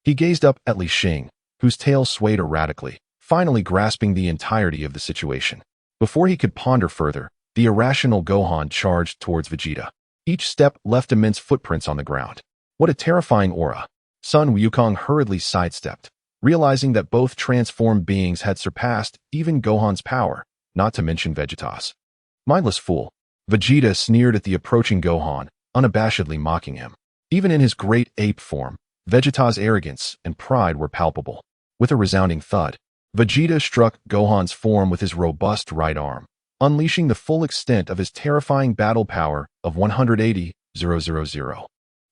He gazed up at Li Xing, whose tail swayed erratically, finally grasping the entirety of the situation. Before he could ponder further, the irrational Gohan charged towards Vegeta. Each step left immense footprints on the ground. What a terrifying aura! Sun Wukong hurriedly sidestepped, realizing that both transformed beings had surpassed even Gohan's power, not to mention Vegeta's. Mindless fool! Vegeta sneered at the approaching Gohan, unabashedly mocking him. Even in his great ape form, Vegeta's arrogance and pride were palpable. With a resounding thud, Vegeta struck Gohan's form with his robust right arm, unleashing the full extent of his terrifying battle power of 180,000,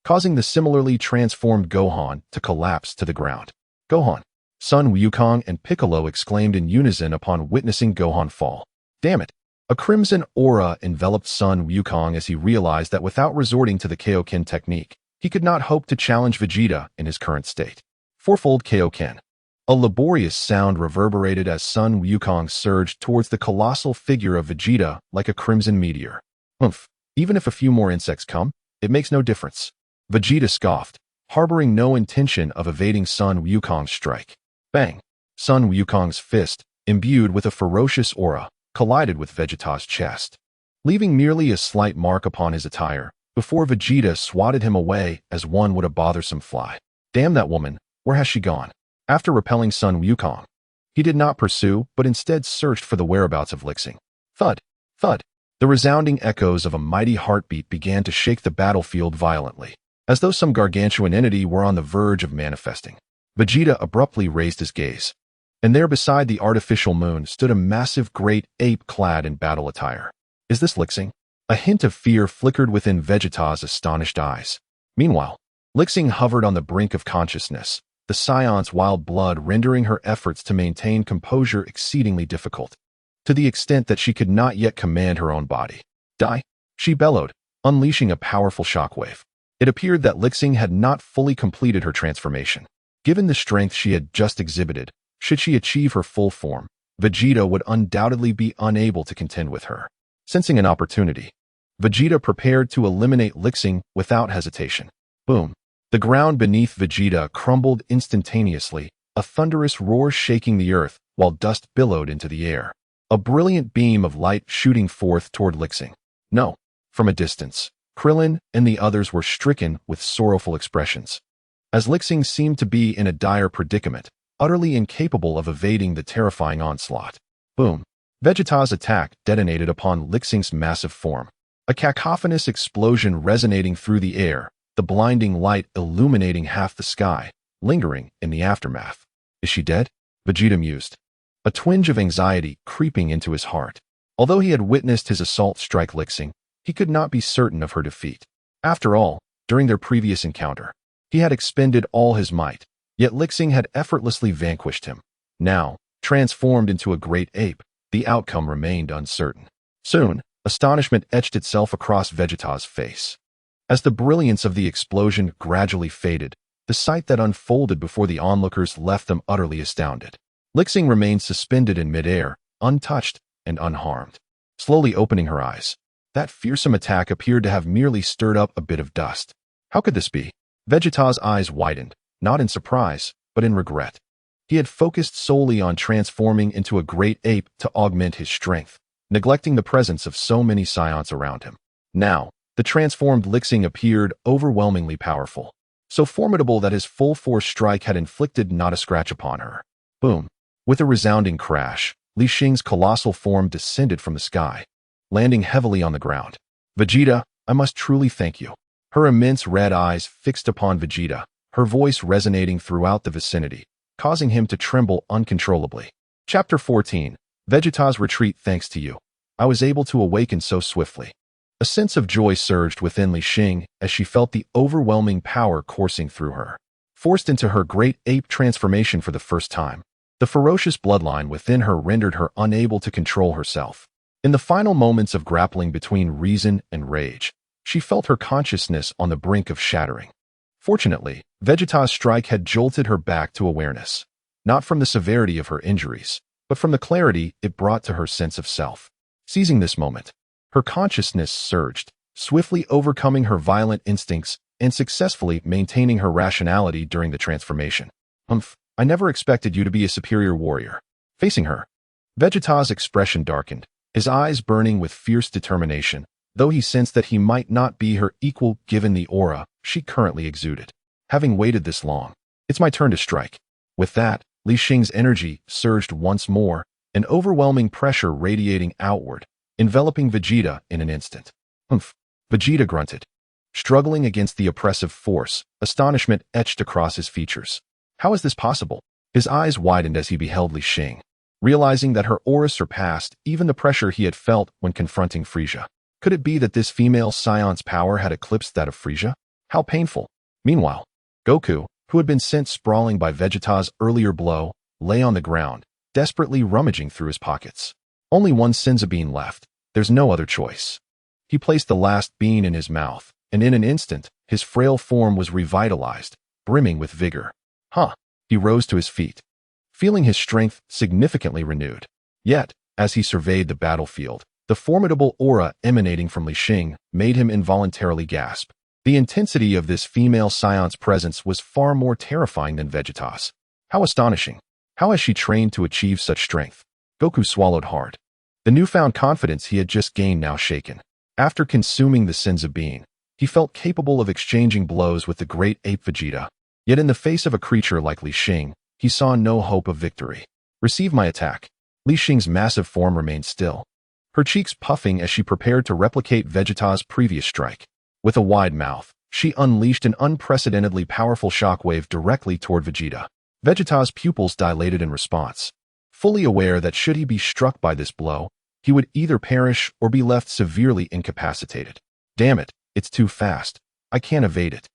causing the similarly transformed Gohan to collapse to the ground. Gohan! Sun Wukong and Piccolo exclaimed in unison upon witnessing Gohan fall. Damn it! A crimson aura enveloped Sun Wukong as he realized that without resorting to the Kaioken technique, he could not hope to challenge Vegeta in his current state. Fourfold Kaioken. A laborious sound reverberated as Sun Wukong surged towards the colossal figure of Vegeta like a crimson meteor. Humph, even if a few more insects come, it makes no difference. Vegeta scoffed, harboring no intention of evading Sun Wukong's strike. Bang! Sun Wukong's fist, imbued with a ferocious aura, collided with Vegeta's chest, leaving merely a slight mark upon his attire, before Vegeta swatted him away as one would a bothersome fly. Damn that woman, where has she gone? After repelling Sun Wukong, he did not pursue, but instead searched for the whereabouts of Li Xing. Thud! Thud! The resounding echoes of a mighty heartbeat began to shake the battlefield violently, as though some gargantuan entity were on the verge of manifesting. Vegeta abruptly raised his gaze, and there beside the artificial moon stood a massive great ape clad in battle attire. Is this Li Xing? A hint of fear flickered within Vegeta's astonished eyes. Meanwhile, Li Xing hovered on the brink of consciousness, the Saiyans' wild blood rendering her efforts to maintain composure exceedingly difficult, to the extent that she could not yet command her own body. Die! She bellowed, unleashing a powerful shockwave. It appeared that Li Xing had not fully completed her transformation. Given the strength she had just exhibited, should she achieve her full form, Vegeta would undoubtedly be unable to contend with her. Sensing an opportunity, Vegeta prepared to eliminate Li Xing without hesitation. Boom! The ground beneath Vegeta crumbled instantaneously, a thunderous roar shaking the earth while dust billowed into the air. A brilliant beam of light shooting forth toward Li Xing. No! From a distance, Krillin and the others were stricken with sorrowful expressions. As Li Xing seemed to be in a dire predicament, utterly incapable of evading the terrifying onslaught. Boom! Vegeta's attack detonated upon Li Xing's massive form. A cacophonous explosion resonating through the air, the blinding light illuminating half the sky, lingering in the aftermath. Is she dead? Vegeta mused, a twinge of anxiety creeping into his heart. Although he had witnessed his assault strike Li Xing, he could not be certain of her defeat. After all, during their previous encounter, he had expended all his might, yet Li Xing had effortlessly vanquished him. Now, transformed into a great ape, the outcome remained uncertain. Soon, astonishment etched itself across Vegeta's face. As the brilliance of the explosion gradually faded, the sight that unfolded before the onlookers left them utterly astounded. Li Xing remained suspended in midair, untouched and unharmed. Slowly opening her eyes, that fearsome attack appeared to have merely stirred up a bit of dust. How could this be? Vegeta's eyes widened, not in surprise, but in regret. He had focused solely on transforming into a great ape to augment his strength, neglecting the presence of so many Saiyans around him. Now, the transformed Li Xing appeared overwhelmingly powerful, so formidable that his full force strike had inflicted not a scratch upon her. Boom! With a resounding crash, Li Xing's colossal form descended from the sky, landing heavily on the ground. Vegeta, I must truly thank you. Her immense red eyes fixed upon Vegeta, her voice resonating throughout the vicinity, causing him to tremble uncontrollably. Chapter 14. Vegeta's retreat. Thanks to you, I was able to awaken so swiftly. A sense of joy surged within Li Xing as she felt the overwhelming power coursing through her. Forced into her great ape transformation for the first time, the ferocious bloodline within her rendered her unable to control herself. In the final moments of grappling between reason and rage, she felt her consciousness on the brink of shattering. Fortunately, Vegeta's strike had jolted her back to awareness, not from the severity of her injuries, but from the clarity it brought to her sense of self. Seizing this moment, her consciousness surged, swiftly overcoming her violent instincts and successfully maintaining her rationality during the transformation. I never expected you to be a superior warrior. Facing her, Vegeta's expression darkened, his eyes burning with fierce determination, though he sensed that he might not be her equal given the aura she currently exuded. Having waited this long, it's my turn to strike. With that, Li Xing's energy surged once more, an overwhelming pressure radiating outward, enveloping Vegeta in an instant. Vegeta grunted. Struggling against the oppressive force, astonishment etched across his features. How is this possible? His eyes widened as he beheld Li Xing, realizing that her aura surpassed even the pressure he had felt when confronting Frieza. Could it be that this female Saiyon's power had eclipsed that of Frieza? How painful. Meanwhile, Goku, who had been sent sprawling by Vegeta's earlier blow, lay on the ground, desperately rummaging through his pockets. Only one senzu bean left. There's no other choice. He placed the last bean in his mouth, and in an instant, his frail form was revitalized, brimming with vigor. He rose to his feet, feeling his strength significantly renewed. Yet, as he surveyed the battlefield, the formidable aura emanating from Li Xing made him involuntarily gasp. The intensity of this female Saiyon's presence was far more terrifying than Vegeta's. How astonishing! How has she trained to achieve such strength? Goku swallowed hard. The newfound confidence he had just gained now shaken. After consuming the senzu bean, he felt capable of exchanging blows with the great ape Vegeta. Yet in the face of a creature like Li Xing, he saw no hope of victory. Receive my attack. Li Xing's massive form remained still, her cheeks puffing as she prepared to replicate Vegeta's previous strike. With a wide mouth, she unleashed an unprecedentedly powerful shockwave directly toward Vegeta. Vegeta's pupils dilated in response, fully aware that should he be struck by this blow, He would either perish or be left severely incapacitated. Damn it, it's too fast. I can't evade it.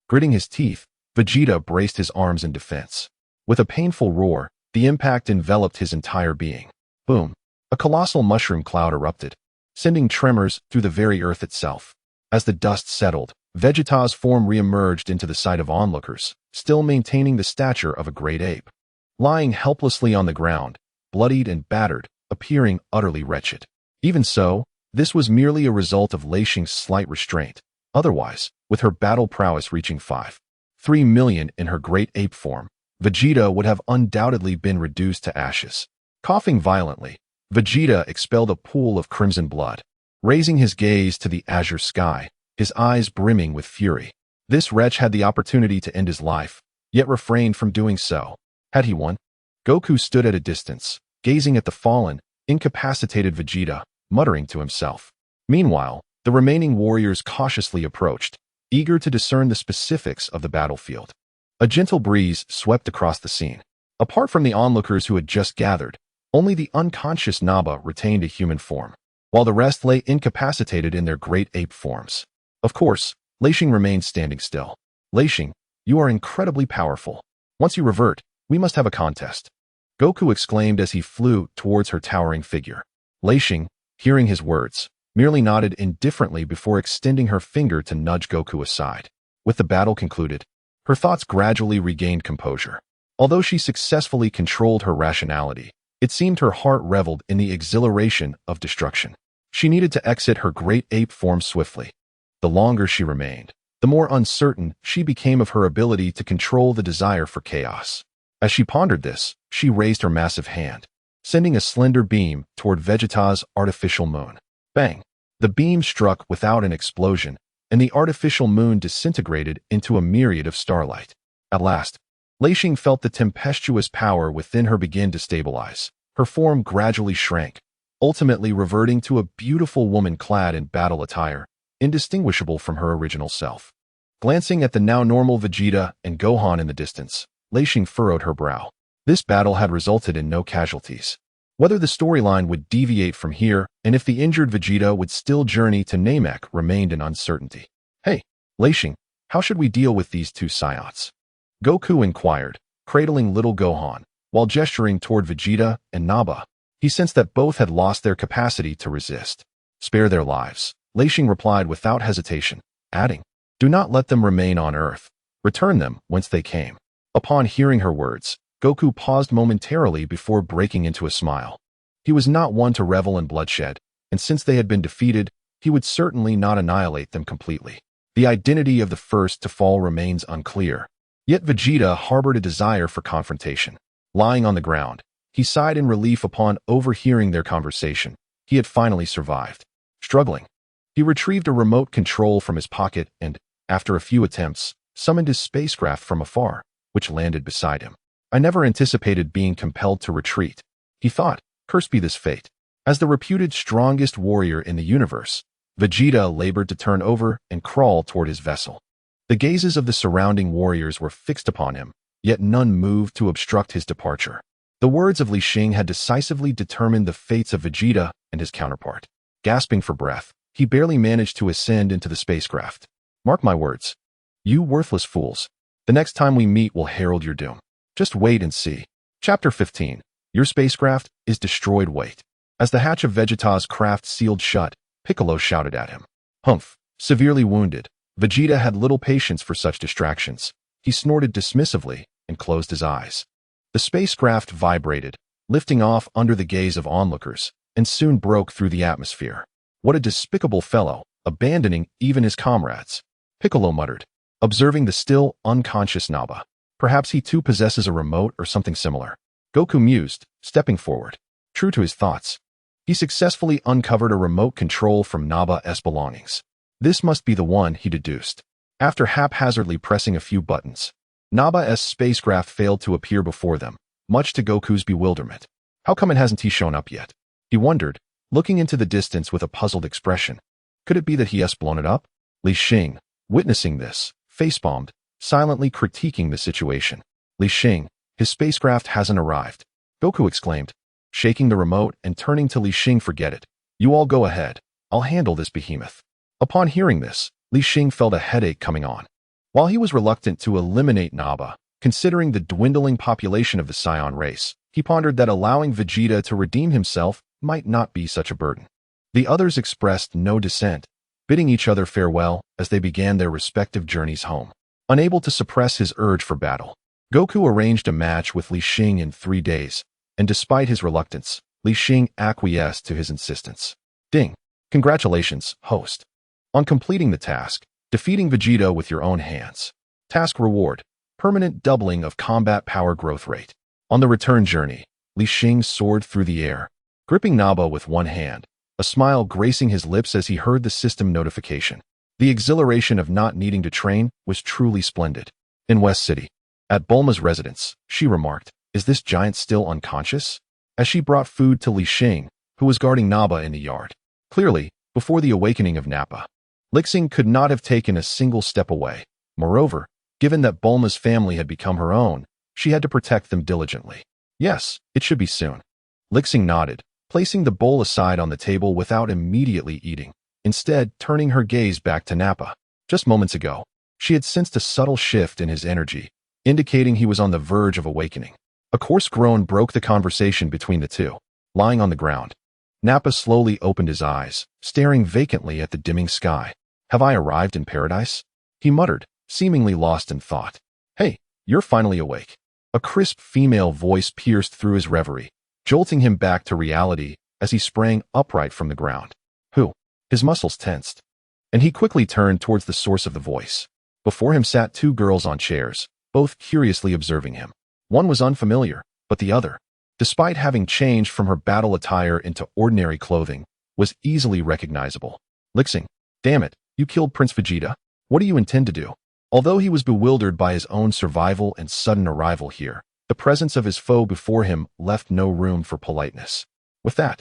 Gritting his teeth, Vegeta braced his arms in defense. With a painful roar, the impact enveloped his entire being. Boom! A colossal mushroom cloud erupted, sending tremors through the very earth itself. As the dust settled, Vegeta's form re-emerged into the sight of onlookers, still maintaining the stature of a great ape. Lying helplessly on the ground, bloodied and battered, appearing utterly wretched. Even so, this was merely a result of Li Xing's slight restraint. Otherwise, with her battle prowess reaching 5.3 million in her great ape form, Vegeta would have undoubtedly been reduced to ashes. Coughing violently, Vegeta expelled a pool of crimson blood. Raising his gaze to the azure sky, his eyes brimming with fury. This wretch had the opportunity to end his life, yet refrained from doing so. Had he won? Goku stood at a distance, gazing at the fallen, incapacitated Vegeta, muttering to himself. Meanwhile, the remaining warriors cautiously approached, eager to discern the specifics of the battlefield. A gentle breeze swept across the scene. Apart from the onlookers who had just gathered, only the unconscious Naba retained a human form, while the rest lay incapacitated in their great ape forms. Of course, Li Xing remained standing still. Li Xing, you are incredibly powerful. Once you revert, we must have a contest. Goku exclaimed as he flew towards her towering figure. Li Xing, hearing his words, merely nodded indifferently before extending her finger to nudge Goku aside. With the battle concluded, her thoughts gradually regained composure. Although she successfully controlled her rationality, it seemed her heart reveled in the exhilaration of destruction. She needed to exit her great ape form swiftly. The longer she remained, the more uncertain she became of her ability to control the desire for chaos. As she pondered this, she raised her massive hand, sending a slender beam toward Vegeta's artificial moon. Bang! The beam struck without an explosion, and the artificial moon disintegrated into a myriad of starlight. At last, Li Xing felt the tempestuous power within her begin to stabilize. Her form gradually shrank, ultimately reverting to a beautiful woman clad in battle attire, indistinguishable from her original self. Glancing at the now normal Vegeta and Gohan in the distance, Li Xing furrowed her brow. This battle had resulted in no casualties. Whether the storyline would deviate from here and if the injured Vegeta would still journey to Namek remained an uncertainty. Hey, Li Xing, how should we deal with these two Saiyans? Goku inquired, cradling little Gohan, while gesturing toward Vegeta and Naba. He sensed that both had lost their capacity to resist. Spare their lives, Li Xing replied without hesitation, adding, do not let them remain on Earth. Return them whence they came. Upon hearing her words, Goku paused momentarily before breaking into a smile. He was not one to revel in bloodshed, and since they had been defeated, he would certainly not annihilate them completely. The identity of the first to fall remains unclear. Yet Vegeta harbored a desire for confrontation. Lying on the ground, he sighed in relief upon overhearing their conversation. He had finally survived. Struggling, he retrieved a remote control from his pocket and, after a few attempts, summoned his spacecraft from afar, which landed beside him. I never anticipated being compelled to retreat, he thought, cursed be this fate. As the reputed strongest warrior in the universe, Vegeta labored to turn over and crawl toward his vessel. The gazes of the surrounding warriors were fixed upon him, yet none moved to obstruct his departure. The words of Li Xing had decisively determined the fates of Vegeta and his counterpart. Gasping for breath, he barely managed to ascend into the spacecraft. Mark my words. You worthless fools. The next time we meet will herald your doom. Just wait and see. Chapter 15. Your spacecraft is destroyed. Wait. As the hatch of Vegeta's craft sealed shut, Piccolo shouted at him. Humph. Severely wounded, Vegeta had little patience for such distractions. He snorted dismissively and closed his eyes. The spacecraft vibrated, lifting off under the gaze of onlookers, and soon broke through the atmosphere. What a despicable fellow, abandoning even his comrades, Piccolo muttered, observing the still unconscious Naba. Perhaps he too possesses a remote or something similar. Goku mused, stepping forward. True to his thoughts, he successfully uncovered a remote control from Naba's belongings. This must be the one, he deduced. After haphazardly pressing a few buttons, Naba's spacecraft failed to appear before them, much to Goku's bewilderment. How come it hasn't shown up yet? He wondered, looking into the distance with a puzzled expression. Could it be that he has blown it up? Li Xing, witnessing this, facepalmed, silently critiquing the situation. Li Xing, his spacecraft hasn't arrived. Goku exclaimed. shaking the remote and turning to Li Xing. Forget it. You all go ahead. I'll handle this behemoth. Upon hearing this, Li Xing felt a headache coming on. While he was reluctant to eliminate Nappa, considering the dwindling population of the Saiyan race, he pondered that allowing Vegeta to redeem himself might not be such a burden. The others expressed no dissent, bidding each other farewell as they began their respective journeys home. Unable to suppress his urge for battle, Goku arranged a match with Li Xing in 3 days, and despite his reluctance, Li Xing acquiesced to his insistence. Ding! Congratulations, host. On completing the task, defeating Vegeta with your own hands. Task reward: permanent doubling of combat power growth rate. On the return journey, Li Xing soared through the air, gripping Nappa with one hand, a smile gracing his lips as he heard the system notification. The exhilaration of not needing to train was truly splendid. In West City, at Bulma's residence, she remarked, "Is this giant still unconscious?" as she brought food to Li Xing, who was guarding Nappa in the yard. Clearly, before the awakening of Nappa, Li Xing could not have taken a single step away. Moreover, given that Bulma's family had become her own, she had to protect them diligently. Yes, it should be soon. Li Xing nodded, placing the bowl aside on the table without immediately eating, instead turning her gaze back to Nappa. Just moments ago, she had sensed a subtle shift in his energy, indicating he was on the verge of awakening. A coarse groan broke the conversation between the two. Lying on the ground, Nappa slowly opened his eyes, staring vacantly at the dimming sky. "Have I arrived in paradise?" he muttered, seemingly lost in thought. "Hey, you're finally awake." A crisp female voice pierced through his reverie, jolting him back to reality as he sprang upright from the ground. Who? His muscles tensed, and he quickly turned towards the source of the voice. Before him sat 2 girls on chairs, both curiously observing him. One was unfamiliar, but the other, despite having changed from her battle attire into ordinary clothing, was easily recognizable. Li Xing, damn it, you killed Prince Vegeta? What do you intend to do? Although he was bewildered by his own survival and sudden arrival here, the presence of his foe before him left no room for politeness. With that,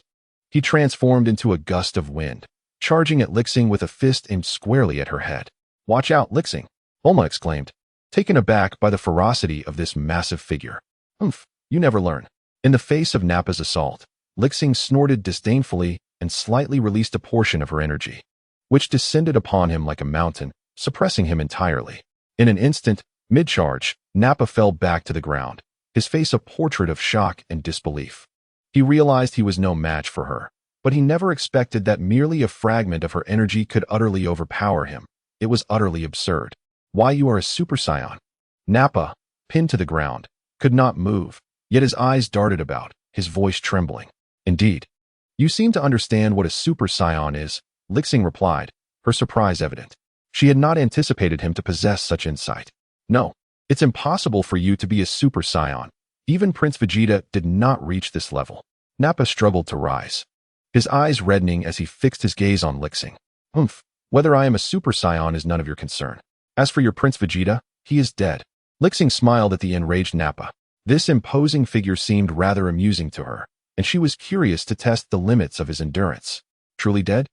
he transformed into a gust of wind, charging at Li Xing with a fist aimed squarely at her head. "Watch out, Li Xing!" Bulma exclaimed, taken aback by the ferocity of this massive figure. "Humph, you never learn." In the face of Nappa's assault, Li Xing snorted disdainfully and slightly released a portion of her energy, which descended upon him like a mountain, suppressing him entirely. In an instant, mid-charge, Nappa fell back to the ground, his face a portrait of shock and disbelief. He realized he was no match for her, but he never expected that merely a fragment of her energy could utterly overpower him. It was utterly absurd. "Why, you are a Super Saiyan." Nappa, pinned to the ground, could not move, yet his eyes darted about, his voice trembling. "Indeed. You seem to understand what a Super Saiyan is," Li Xing replied, her surprise evident. She had not anticipated him to possess such insight. "No, it's impossible for you to be a Super Saiyan. Even Prince Vegeta did not reach this level." Nappa struggled to rise, his eyes reddening as he fixed his gaze on Li Xing. "Humph, whether I am a Super Saiyan is none of your concern. As for your Prince Vegeta, he is dead." Li Xing smiled at the enraged Nappa. This imposing figure seemed rather amusing to her, and she was curious to test the limits of his endurance. Truly dead?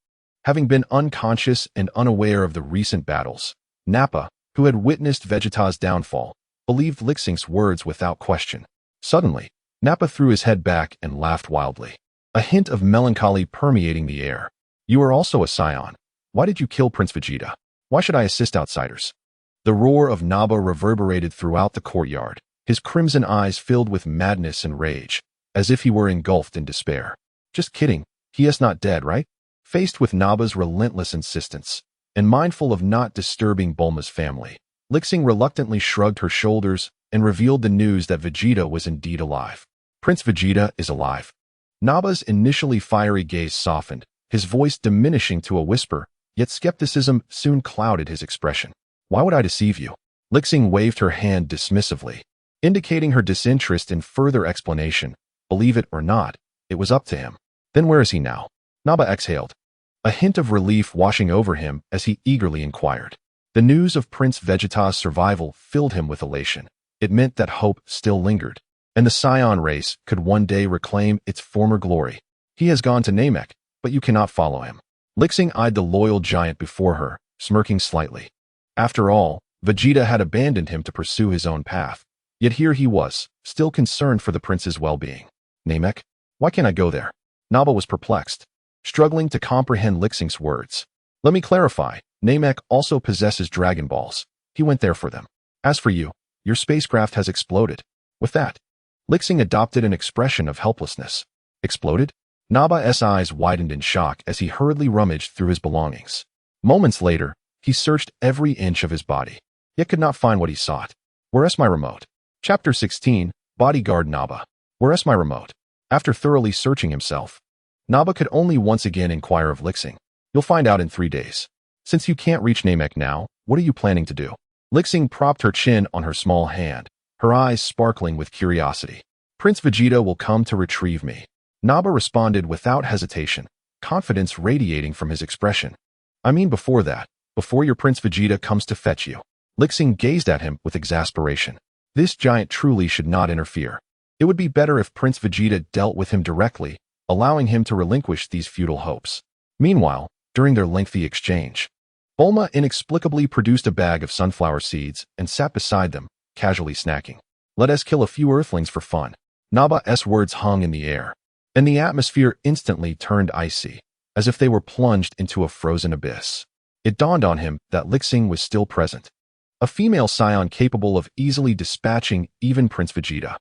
Having been unconscious and unaware of the recent battles, Nappa, who had witnessed Vegeta's downfall, believed Li Xing's words without question. Suddenly, Nappa threw his head back and laughed wildly, a hint of melancholy permeating the air. "You are also a Scion. Why did you kill Prince Vegeta? Why should I assist outsiders?" The roar of Nappa reverberated throughout the courtyard, his crimson eyes filled with madness and rage, as if he were engulfed in despair. "Just kidding, he is not dead, right?" Faced with Nappa's relentless insistence, and mindful of not disturbing Bulma's family, Li Xing reluctantly shrugged her shoulders and revealed the news that Vegeta was indeed alive. "Prince Vegeta is alive." Nappa's initially fiery gaze softened, his voice diminishing to a whisper, yet skepticism soon clouded his expression. "Why would I deceive you?" Li Xing waved her hand dismissively, indicating her disinterest in further explanation. Believe it or not, it was up to him. "Then where is he now?" Nappa exhaled, a hint of relief washing over him as he eagerly inquired. The news of Prince Vegeta's survival filled him with elation. It meant that hope still lingered, and the Saiyan race could one day reclaim its former glory. "He has gone to Namek, but you cannot follow him." Li Xing eyed the loyal giant before her, smirking slightly. After all, Vegeta had abandoned him to pursue his own path. Yet here he was, still concerned for the prince's well-being. "Namek? Why can't I go there? Naba was perplexed, struggling to comprehend Li Xing's words. Let me clarify. Namek also possesses Dragon Balls. He went there for them. As for you, your spacecraft has exploded. With that, Li Xing adopted an expression of helplessness. Exploded? Naba's eyes widened in shock as he hurriedly rummaged through his belongings. Moments later, he searched every inch of his body, yet could not find what he sought. Where's my remote? Chapter 16, Bodyguard Naba. Where's my remote? After thoroughly searching himself, Naba could only once again inquire of Li Xing. You'll find out in 3 days. Since you can't reach Namek now, what are you planning to do? Li Xing propped her chin on her small hand, her eyes sparkling with curiosity. Prince Vegeta will come to retrieve me. Naba responded without hesitation, confidence radiating from his expression. I mean before that, before your Prince Vegeta comes to fetch you. Li Xing gazed at him with exasperation. This giant truly should not interfere. It would be better if Prince Vegeta dealt with him directly, allowing him to relinquish these futile hopes. Meanwhile, during their lengthy exchange, Bulma inexplicably produced a bag of sunflower seeds and sat beside them, casually snacking. Let us kill a few Earthlings for fun. Naba's words hung in the air, and the atmosphere instantly turned icy, as if they were plunged into a frozen abyss. It dawned on him that Li Xing was still present, a female scion capable of easily dispatching even Prince Vegeta.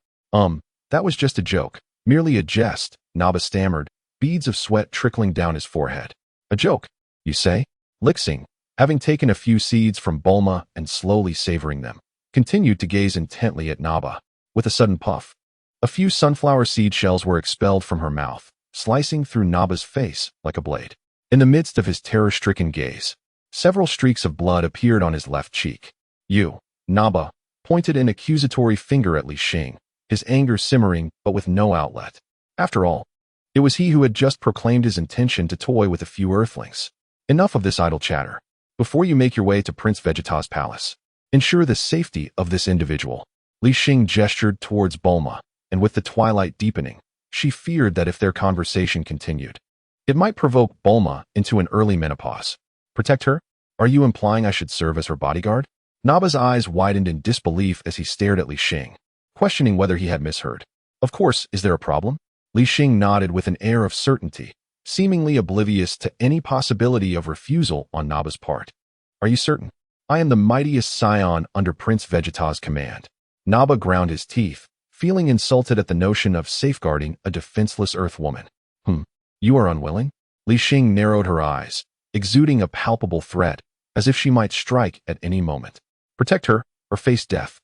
That was just a joke, merely a jest, Naba stammered, beads of sweat trickling down his forehead. A joke, you say? Li Xing, having taken a few seeds from Bulma and slowly savoring them, continued to gaze intently at Naba. With a sudden puff, a few sunflower seed shells were expelled from her mouth, slicing through Naba's face like a blade. In the midst of his terror-stricken gaze, several streaks of blood appeared on his left cheek. You, Naba, pointed an accusatory finger at Li Xing, his anger simmering but with no outlet. After all, it was he who had just proclaimed his intention to toy with a few Earthlings. Enough of this idle chatter. Before you make your way to Prince Vegeta's palace, ensure the safety of this individual. Li Xing gestured towards Bulma, and with the twilight deepening, she feared that if their conversation continued, it might provoke Bulma into an early menopause. Protect her? Are you implying I should serve as her bodyguard? Naba's eyes widened in disbelief as he stared at Li Xing, questioning whether he had misheard. Of course, is there a problem? Li Xing nodded with an air of certainty, seemingly oblivious to any possibility of refusal on Naba's part. Are you certain? I am the mightiest scion under Prince Vegeta's command. Naba ground his teeth, feeling insulted at the notion of safeguarding a defenseless Earth woman. You are unwilling? Li Xing narrowed her eyes, exuding a palpable threat, as if she might strike at any moment. Protect her, or face death.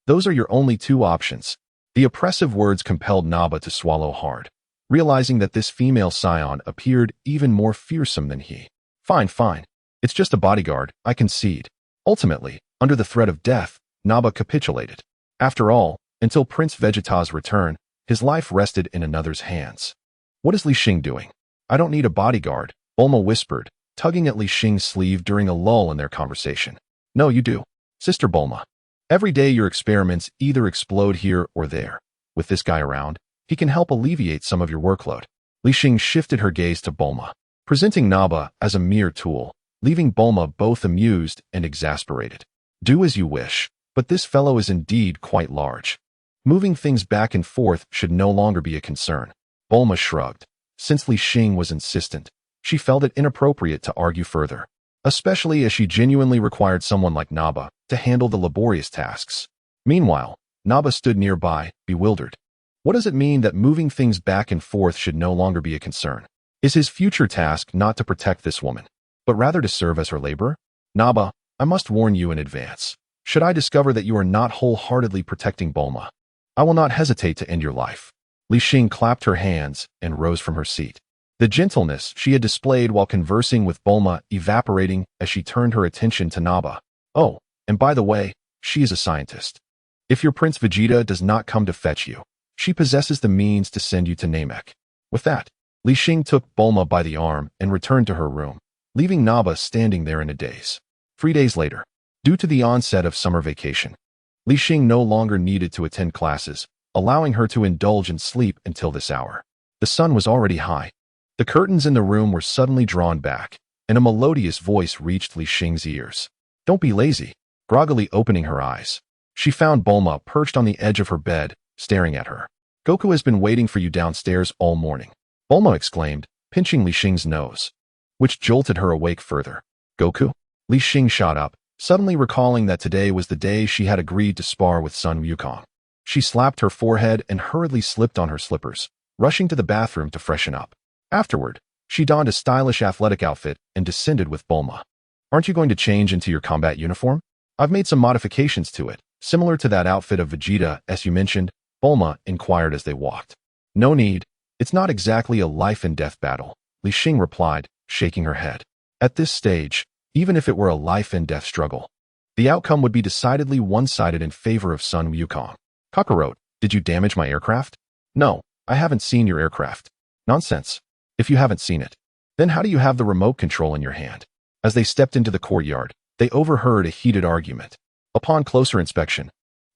Those are your only 2 options. The oppressive words compelled Naba to swallow hard, realizing that this female scion appeared even more fearsome than he. Fine. It's just a bodyguard, I concede. Ultimately, under the threat of death, Naba capitulated. After all, until Prince Vegeta's return, his life rested in another's hands. What is Li Xing doing? I don't need a bodyguard, Bulma whispered, tugging at Li Xing's sleeve during a lull in their conversation. No, you do. Sister Bulma. Every day your experiments either explode here or there. With this guy around, he can help alleviate some of your workload. Li Xing shifted her gaze to Bulma, presenting Naba as a mere tool, leaving Bulma both amused and exasperated. Do as you wish, but this fellow is indeed quite large. Moving things back and forth should no longer be a concern. Bulma shrugged. Since Li Xing was insistent, she felt it inappropriate to argue further, especially as she genuinely required someone like Naba to handle the laborious tasks. Meanwhile, Naba stood nearby, bewildered. What does it mean that moving things back and forth should no longer be a concern? Is his future task not to protect this woman, but rather to serve as her laborer? Naba, I must warn you in advance. Should I discover that you are not wholeheartedly protecting Bulma, I will not hesitate to end your life. Li Xing clapped her hands and rose from her seat. The gentleness she had displayed while conversing with Bulma evaporating as she turned her attention to Naba. Oh, and by the way, she is a scientist. If your Prince Vegeta does not come to fetch you, she possesses the means to send you to Namek. With that, Li Xing took Bulma by the arm and returned to her room, leaving Naba standing there in a daze. 3 days later, due to the onset of summer vacation, Li Xing no longer needed to attend classes, allowing her to indulge in sleep until this hour. The sun was already high. The curtains in the room were suddenly drawn back, and a melodious voice reached Li Xing's ears. Don't be lazy. Groggily opening her eyes, she found Bulma perched on the edge of her bed, staring at her. Goku has been waiting for you downstairs all morning, Bulma exclaimed, pinching Li Xing's nose, which jolted her awake further. Goku? Li Xing shot up, suddenly recalling that today was the day she had agreed to spar with Sun Wukong. She slapped her forehead and hurriedly slipped on her slippers, rushing to the bathroom to freshen up. Afterward, she donned a stylish athletic outfit and descended with Bulma. Aren't you going to change into your combat uniform? I've made some modifications to it, similar to that outfit of Vegeta, as you mentioned, Bulma inquired as they walked. No need. It's not exactly a life-and-death battle, Li Xing replied, shaking her head. At this stage, even if it were a life-and-death struggle, the outcome would be decidedly one-sided in favor of Sun Wukong. Kakarot, did you damage my aircraft? No, I haven't seen your aircraft. Nonsense. If you haven't seen it, then how do you have the remote control in your hand? As they stepped into the courtyard, they overheard a heated argument. Upon closer inspection,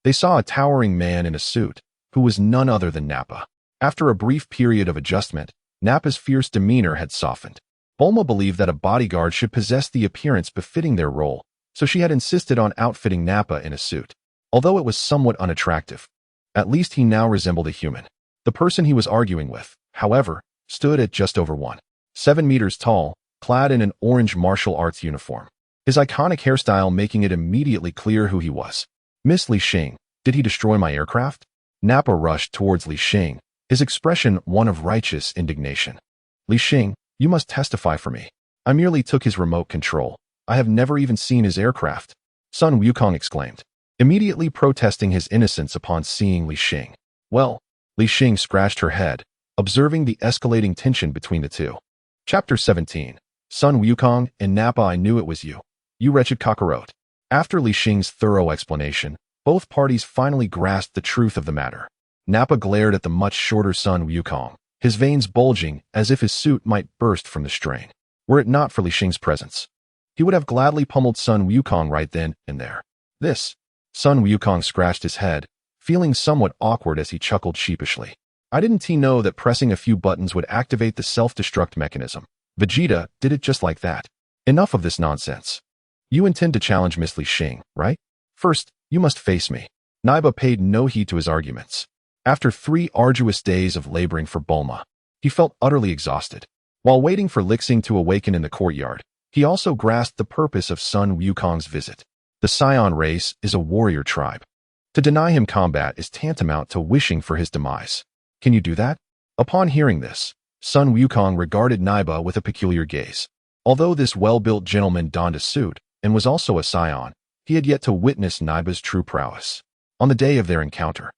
they saw a towering man in a suit, who was none other than Nappa. After a brief period of adjustment, Nappa's fierce demeanor had softened. Bulma believed that a bodyguard should possess the appearance befitting their role, so she had insisted on outfitting Nappa in a suit. Although it was somewhat unattractive, at least he now resembled a human. The person he was arguing with, however, stood at just over 1.7 meters tall, clad in an orange martial arts uniform, his iconic hairstyle making it immediately clear who he was. Miss Li Xing, did he destroy my aircraft? Nappa rushed towards Li Xing, his expression one of righteous indignation. Li Xing, you must testify for me. I merely took his remote control. I have never even seen his aircraft, Sun Wukong exclaimed, immediately protesting his innocence upon seeing Li Xing. Well, Li Xing scratched her head, observing the escalating tension between the two. Chapter 17. Sun Wukong and Nappa, I knew it was you. You wretched Kakarot. After Li Xing's thorough explanation, both parties finally grasped the truth of the matter. Nappa glared at the much shorter Sun Wukong, his veins bulging as if his suit might burst from the strain. Were it not for Li Xing's presence, he would have gladly pummeled Sun Wukong right then and there. Sun Wukong scratched his head, feeling somewhat awkward as he chuckled sheepishly. I didn't know that pressing a few buttons would activate the self-destruct mechanism. Vegeta did it just like that. Enough of this nonsense. You intend to challenge Miss Li Xing, right? First, you must face me. Nappa paid no heed to his arguments. After 3 arduous days of laboring for Bulma, he felt utterly exhausted. While waiting for Li Xing to awaken in the courtyard, he also grasped the purpose of Sun Wukong's visit. The Saiyan race is a warrior tribe. To deny him combat is tantamount to wishing for his demise. Can you do that? Upon hearing this, Sun Wukong regarded Nappa with a peculiar gaze. Although this well-built gentleman donned a suit and was also a scion, he had yet to witness Nappa's true prowess. On the day of their encounter,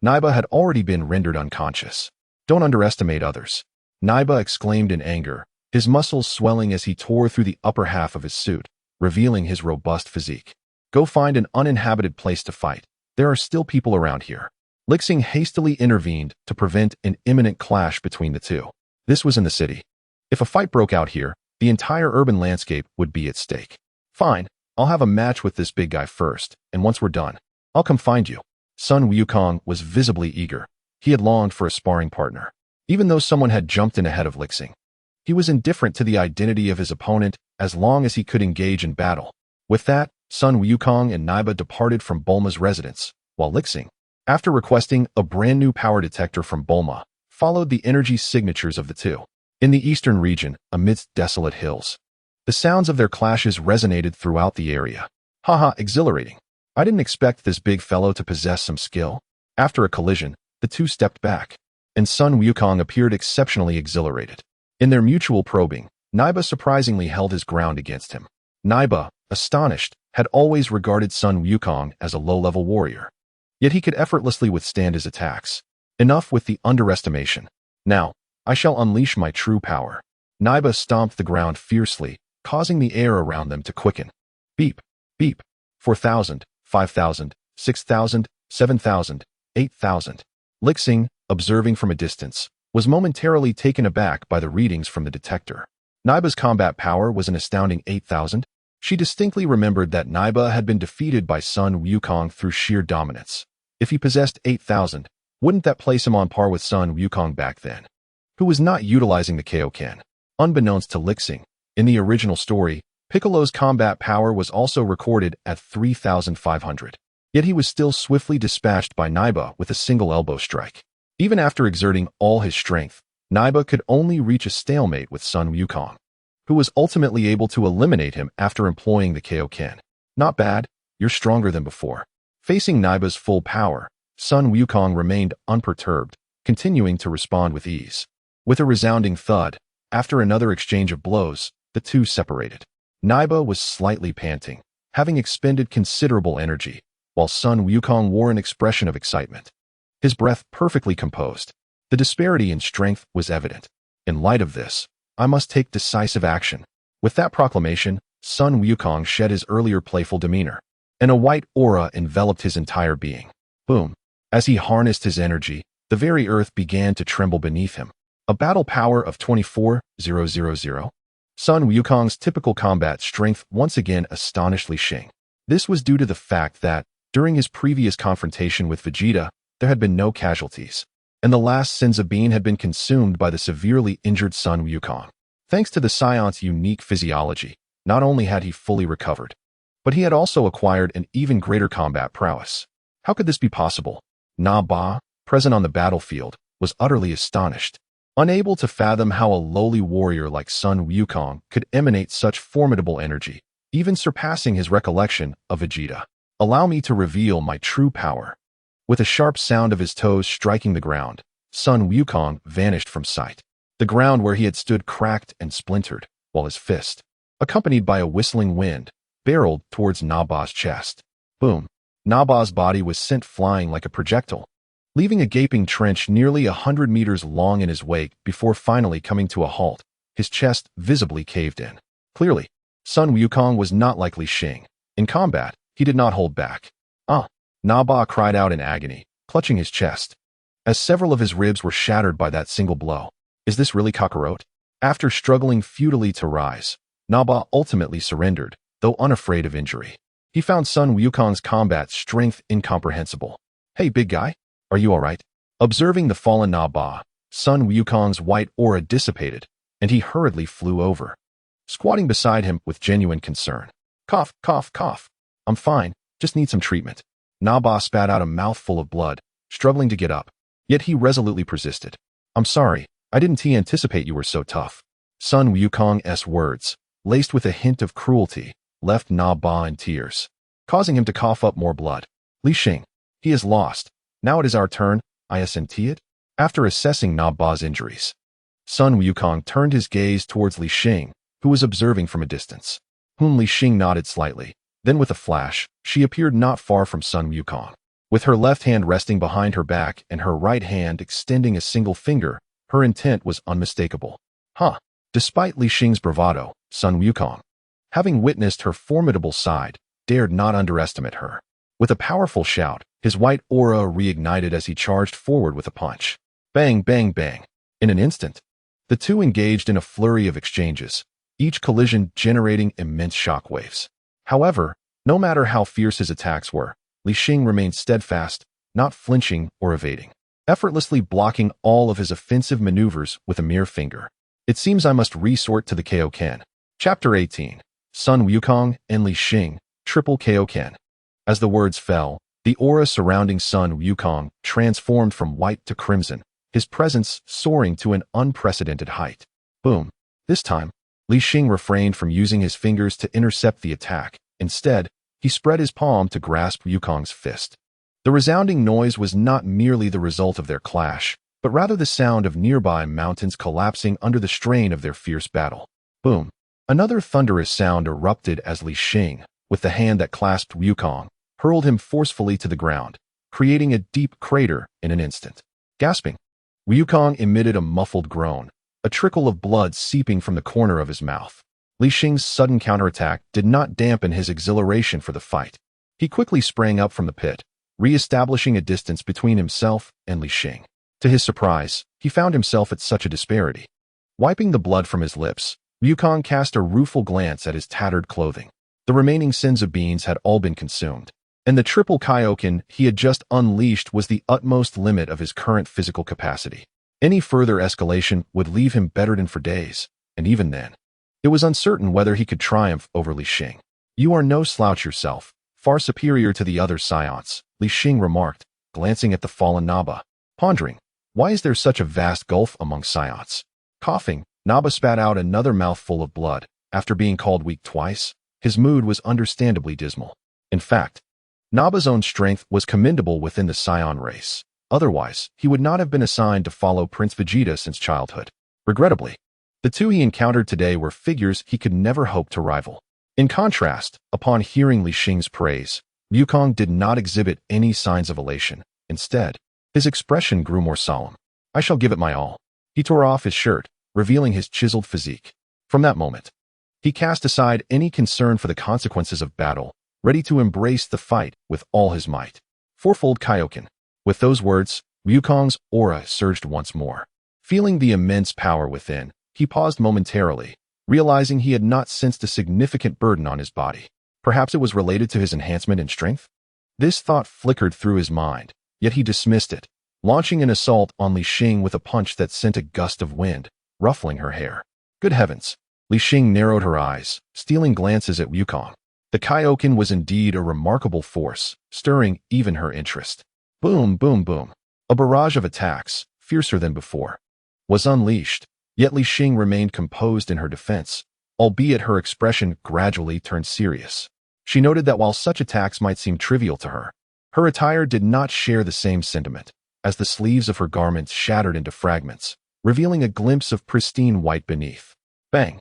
Nappa had already been rendered unconscious. Don't underestimate others, Nappa exclaimed in anger, his muscles swelling as he tore through the upper half of his suit, revealing his robust physique. Go find an uninhabited place to fight. There are still people around here. Li Xing hastily intervened to prevent an imminent clash between the two. This was in the city. If a fight broke out here, the entire urban landscape would be at stake. Fine, I'll have a match with this big guy first, and once we're done, I'll come find you. Sun Wukong was visibly eager. He had longed for a sparring partner. Even though someone had jumped in ahead of Li Xing, he was indifferent to the identity of his opponent as long as he could engage in battle. With that, Sun Wukong and Nappa departed from Bulma's residence, while Li Xing, after requesting a brand new power detector from Bulma, followed the energy signatures of the two. In the eastern region, amidst desolate hills, the sounds of their clashes resonated throughout the area. Haha, exhilarating. I didn't expect this big fellow to possess some skill. After a collision, the two stepped back, and Sun Wukong appeared exceptionally exhilarated. In their mutual probing, Nappa surprisingly held his ground against him. Nappa, astonished, had always regarded Sun Wukong as a low-level warrior. Yet he could effortlessly withstand his attacks. Enough with the underestimation. Now, I shall unleash my true power. Nappa stomped the ground fiercely, causing the air around them to quicken. Beep, beep. 4,000, 5,000, 6,000, 7,000, 8,000. Li Xing, observing from a distance, was momentarily taken aback by the readings from the detector. Nappa's combat power was an astounding 8,000. She distinctly remembered that Nappa had been defeated by Sun Wukong through sheer dominance. If he possessed 8,000, wouldn't that place him on par with Sun Wukong back then, who was not utilizing the Kaioken? Unbeknownst to Li Xing, in the original story, Piccolo's combat power was also recorded at 3,500. Yet he was still swiftly dispatched by Nappa with a single elbow strike. Even after exerting all his strength, Naiba could only reach a stalemate with Sun Wukong, who was ultimately able to eliminate him after employing the Kaioken. Not bad, you're stronger than before. Facing Naiba's full power, Sun Wukong remained unperturbed, continuing to respond with ease. With a resounding thud, after another exchange of blows, the two separated. Naiba was slightly panting, having expended considerable energy, while Sun Wukong wore an expression of excitement. His breath perfectly composed. The disparity in strength was evident. In light of this, I must take decisive action. With that proclamation, Sun Wukong shed his earlier playful demeanor, and a white aura enveloped his entire being. Boom. As he harnessed his energy, the very earth began to tremble beneath him. A battle power of 24,000. Sun Wukong's typical combat strength once again astonished Li Xing. This was due to the fact that, during his previous confrontation with Vegeta, there had been no casualties, and the last Senzu bean had been consumed by the severely injured Sun Wukong. Thanks to the Saiyans' unique physiology, not only had he fully recovered, but he had also acquired an even greater combat prowess. How could this be possible? Na Ba, present on the battlefield, was utterly astonished, unable to fathom how a lowly warrior like Sun Wukong could emanate such formidable energy, even surpassing his recollection of Vegeta. Allow me to reveal my true power. With a sharp sound of his toes striking the ground, Sun Wukong vanished from sight. The ground where he had stood cracked and splintered, while his fist, accompanied by a whistling wind, barreled towards Na Ba's chest. Boom. Na Ba's body was sent flying like a projectile, leaving a gaping trench nearly 100 meters long in his wake before finally coming to a halt, his chest visibly caved in. Clearly, Sun Wukong was not like Li Xing. In combat, he did not hold back. Na Ba cried out in agony, clutching his chest, as several of his ribs were shattered by that single blow. Is this really Kakarot? After struggling futilely to rise, Na Ba ultimately surrendered, though unafraid of injury. He found Sun Wukong's combat strength incomprehensible. Hey, big guy, are you alright? Observing the fallen Na Ba, Sun Wukong's white aura dissipated, and he hurriedly flew over, squatting beside him with genuine concern. Cough, cough, cough. I'm fine, just need some treatment. Na Ba spat out a mouthful of blood, struggling to get up. Yet he resolutely persisted. I'm sorry, I didn't anticipate you were so tough. Sun Wukong's words, laced with a hint of cruelty, left Na Ba in tears, causing him to cough up more blood. Li Xing, he is lost. Now it is our turn, isn't it? After assessing Na Ba's injuries, Sun Wukong turned his gaze towards Li Xing, who was observing from a distance. Li Xing nodded slightly. Then with a flash, she appeared not far from Sun Wukong. With her left hand resting behind her back and her right hand extending a single finger, her intent was unmistakable. Despite Li Xing's bravado, Sun Wukong, having witnessed her formidable side, dared not underestimate her. With a powerful shout, his white aura reignited as he charged forward with a punch. Bang, bang, bang. In an instant, the two engaged in a flurry of exchanges, each collision generating immense shockwaves. However, no matter how fierce his attacks were, Li Xing remained steadfast, not flinching or evading, effortlessly blocking all of his offensive maneuvers with a mere finger. It seems I must resort to the Kaioken. Chapter 18. Sun Wukong and Li Xing, Triple Kaioken. As the words fell, the aura surrounding Sun Wukong transformed from white to crimson, his presence soaring to an unprecedented height. Boom. This time, Li Xing refrained from using his fingers to intercept the attack. Instead, he spread his palm to grasp Wukong's fist. The resounding noise was not merely the result of their clash, but rather the sound of nearby mountains collapsing under the strain of their fierce battle. Boom. Another thunderous sound erupted as Li Xing, with the hand that clasped Wukong, hurled him forcefully to the ground, creating a deep crater in an instant. Gasping, Wukong emitted a muffled groan, a trickle of blood seeping from the corner of his mouth. Li Xing's sudden counterattack did not dampen his exhilaration for the fight. He quickly sprang up from the pit, re-establishing a distance between himself and Li Xing. To his surprise, he found himself at such a disparity. Wiping the blood from his lips, Wukong cast a rueful glance at his tattered clothing. The remaining Senzu beans had all been consumed, and the triple Kaioken he had just unleashed was the utmost limit of his current physical capacity. Any further escalation would leave him bettered for days, and even then, it was uncertain whether he could triumph over Li Xing. You are no slouch yourself, far superior to the other Saiyans, Li Xing remarked, glancing at the fallen Na Ba. Pondering, Why is there such a vast gulf among Saiyans? Coughing, Naba spat out another mouthful of blood. After being called weak twice, his mood was understandably dismal. In fact, Naba's own strength was commendable within the Saiyan race. Otherwise, he would not have been assigned to follow Prince Vegeta since childhood. Regrettably, the two he encountered today were figures he could never hope to rival. In contrast, upon hearing Li Xing's praise, Wukong did not exhibit any signs of elation. Instead, his expression grew more solemn. I shall give it my all. He tore off his shirt, revealing his chiseled physique. From that moment, he cast aside any concern for the consequences of battle, ready to embrace the fight with all his might. Fourfold Kaioken. With those words, Wukong's aura surged once more. Feeling the immense power within, he paused momentarily, realizing he had not sensed a significant burden on his body. Perhaps it was related to his enhancement in strength? This thought flickered through his mind, yet he dismissed it, launching an assault on Li Xing with a punch that sent a gust of wind, ruffling her hair. Good heavens! Li Xing narrowed her eyes, stealing glances at Wukong. The Kaioken was indeed a remarkable force, stirring even her interest. Boom, boom, boom. A barrage of attacks, fiercer than before, was unleashed, yet Li Xing remained composed in her defense, albeit her expression gradually turned serious. She noted that while such attacks might seem trivial to her, her attire did not share the same sentiment, as the sleeves of her garments shattered into fragments, revealing a glimpse of pristine white beneath. Bang!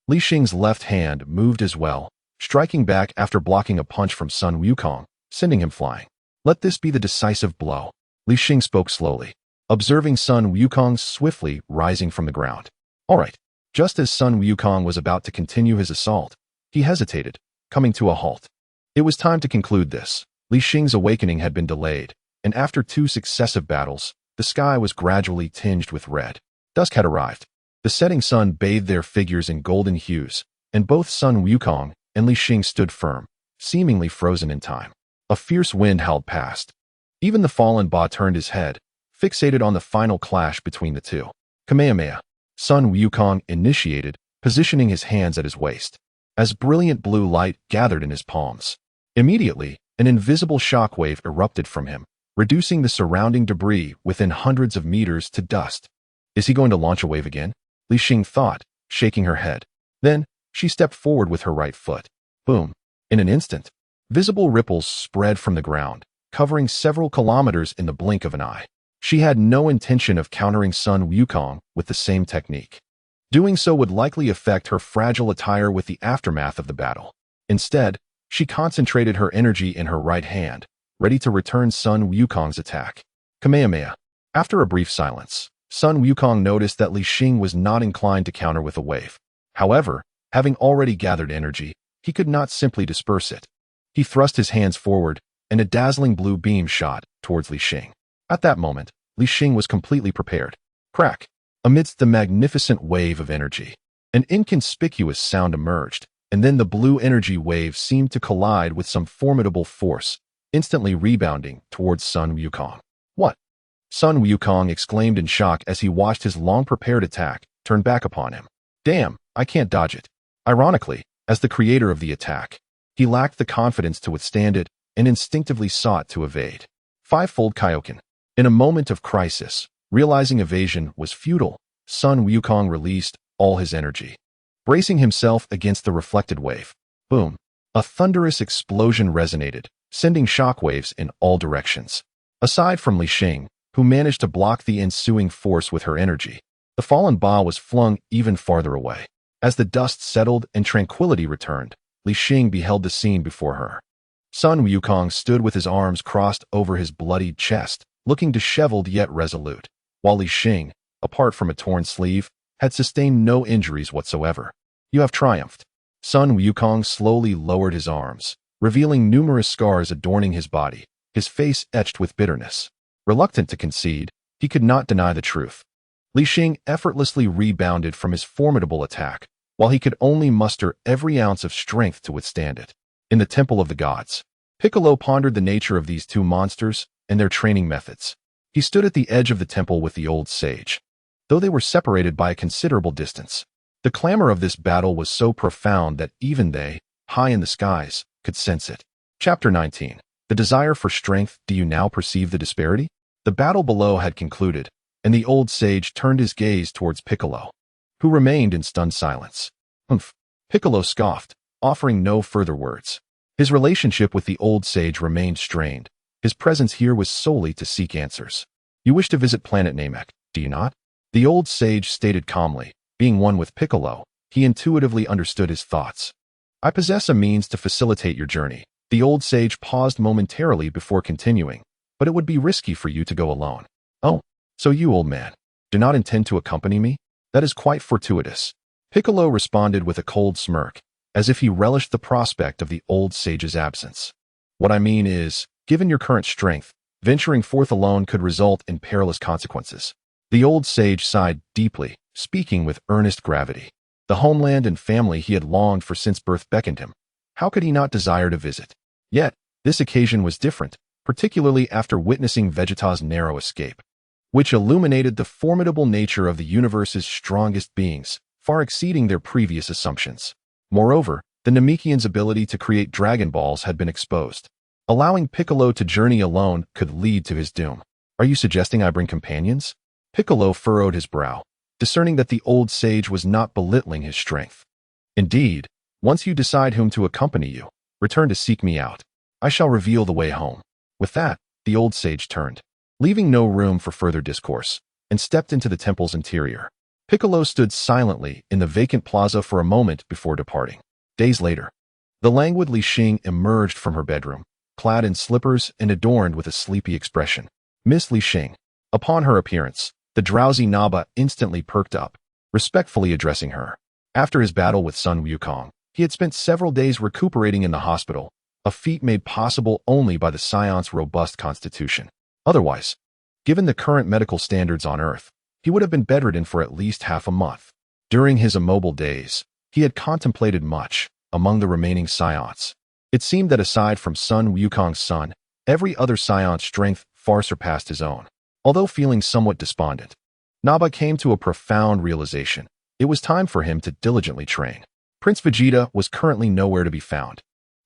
Li Xing's left hand moved as well, striking back after blocking a punch from Sun Wukong, sending him flying. Let this be the decisive blow. Li Xing spoke slowly, observing Sun Wukong swiftly rising from the ground. All right. Just as Sun Wukong was about to continue his assault, he hesitated, coming to a halt. It was time to conclude this. Li Xing's awakening had been delayed, and after 2 successive battles, the sky was gradually tinged with red. Dusk had arrived. The setting sun bathed their figures in golden hues, and both Sun Wukong and Li Xing stood firm, seemingly frozen in time. A fierce wind howled past. Even the fallen Ba turned his head, fixated on the final clash between the two. Kamehameha. Sun Wukong initiated, positioning his hands at his waist, as brilliant blue light gathered in his palms. Immediately, an invisible shockwave erupted from him, reducing the surrounding debris within hundreds of meters to dust. Is he going to launch a wave again? Li Xing thought, shaking her head. Then, she stepped forward with her right foot. Boom. In an instant, visible ripples spread from the ground, covering several kilometers in the blink of an eye. She had no intention of countering Sun Wukong with the same technique. Doing so would likely affect her fragile attire with the aftermath of the battle. Instead, she concentrated her energy in her right hand, ready to return Sun Wukong's attack. Kamehameha. After a brief silence, Sun Wukong noticed that Li Xing was not inclined to counter with a wave. However, having already gathered energy, he could not simply disperse it. He thrust his hands forward, and a dazzling blue beam shot towards Li Xing. At that moment, Li Xing was completely prepared. Crack! Amidst the magnificent wave of energy, an inconspicuous sound emerged, and then the blue energy wave seemed to collide with some formidable force, instantly rebounding towards Sun Wukong. What? Sun Wukong exclaimed in shock as he watched his long-prepared attack turn back upon him. Damn, I can't dodge it. Ironically, as the creator of the attack, he lacked the confidence to withstand it and instinctively sought to evade. Fivefold Kaioken. In a moment of crisis, realizing evasion was futile, Sun Wukong released all his energy. Bracing himself against the reflected wave. Boom. A thunderous explosion resonated, sending shockwaves in all directions. Aside from Li Xing, who managed to block the ensuing force with her energy, the fallen Ba was flung even farther away. As the dust settled and tranquility returned, Li Xing beheld the scene before her. Sun Wukong stood with his arms crossed over his bloodied chest, looking disheveled yet resolute, while Li Xing, apart from a torn sleeve, had sustained no injuries whatsoever. You have triumphed. Sun Wukong slowly lowered his arms, revealing numerous scars adorning his body, his face etched with bitterness. Reluctant to concede, he could not deny the truth. Li Xing effortlessly rebounded from his formidable attack, while he could only muster every ounce of strength to withstand it. In the Temple of the Gods, Piccolo pondered the nature of these two monsters and their training methods. He stood at the edge of the temple with the old sage. Though they were separated by a considerable distance, the clamor of this battle was so profound that even they, high in the skies, could sense it. Chapter 19. The desire for strength. Do you now perceive the disparity? The battle below had concluded, and the old sage turned his gaze towards Piccolo, who remained in stunned silence. Humph. Piccolo scoffed, offering no further words. His relationship with the old sage remained strained. His presence here was solely to seek answers. You wish to visit planet Namek, do you not? The old sage stated calmly. Being one with Piccolo, he intuitively understood his thoughts. I possess a means to facilitate your journey. The old sage paused momentarily before continuing, but it would be risky for you to go alone. Oh, so you, old man, do not intend to accompany me? That is quite fortuitous. Piccolo responded with a cold smirk, as if he relished the prospect of the old sage's absence. What I mean is, given your current strength, venturing forth alone could result in perilous consequences. The old sage sighed deeply, speaking with earnest gravity. The homeland and family he had longed for since birth beckoned him. How could he not desire to visit? Yet, this occasion was different, particularly after witnessing Vegeta's narrow escape, which illuminated the formidable nature of the universe's strongest beings, far exceeding their previous assumptions. Moreover, the Namekian's ability to create Dragon Balls had been exposed. Allowing Piccolo to journey alone could lead to his doom. Are you suggesting I bring companions? Piccolo furrowed his brow, discerning that the old sage was not belittling his strength. Indeed, once you decide whom to accompany you, return to seek me out. I shall reveal the way home. With that, the old sage turned, leaving no room for further discourse, and stepped into the temple's interior. Piccolo stood silently in the vacant plaza for a moment before departing. Days later, the languid Li Xing emerged from her bedroom, clad in slippers and adorned with a sleepy expression. Miss Li Xing. Upon her appearance, the drowsy Naba instantly perked up, respectfully addressing her. After his battle with Sun Wukong, he had spent several days recuperating in the hospital, a feat made possible only by the Scion's robust constitution. Otherwise, given the current medical standards on Earth, he would have been bedridden for at least half a month. During his immobile days, he had contemplated much among the remaining Saiyans. It seemed that aside from Sun Wukong's son, every other Saiyon's strength far surpassed his own. Although feeling somewhat despondent, Naba came to a profound realization. It was time for him to diligently train. Prince Vegeta was currently nowhere to be found,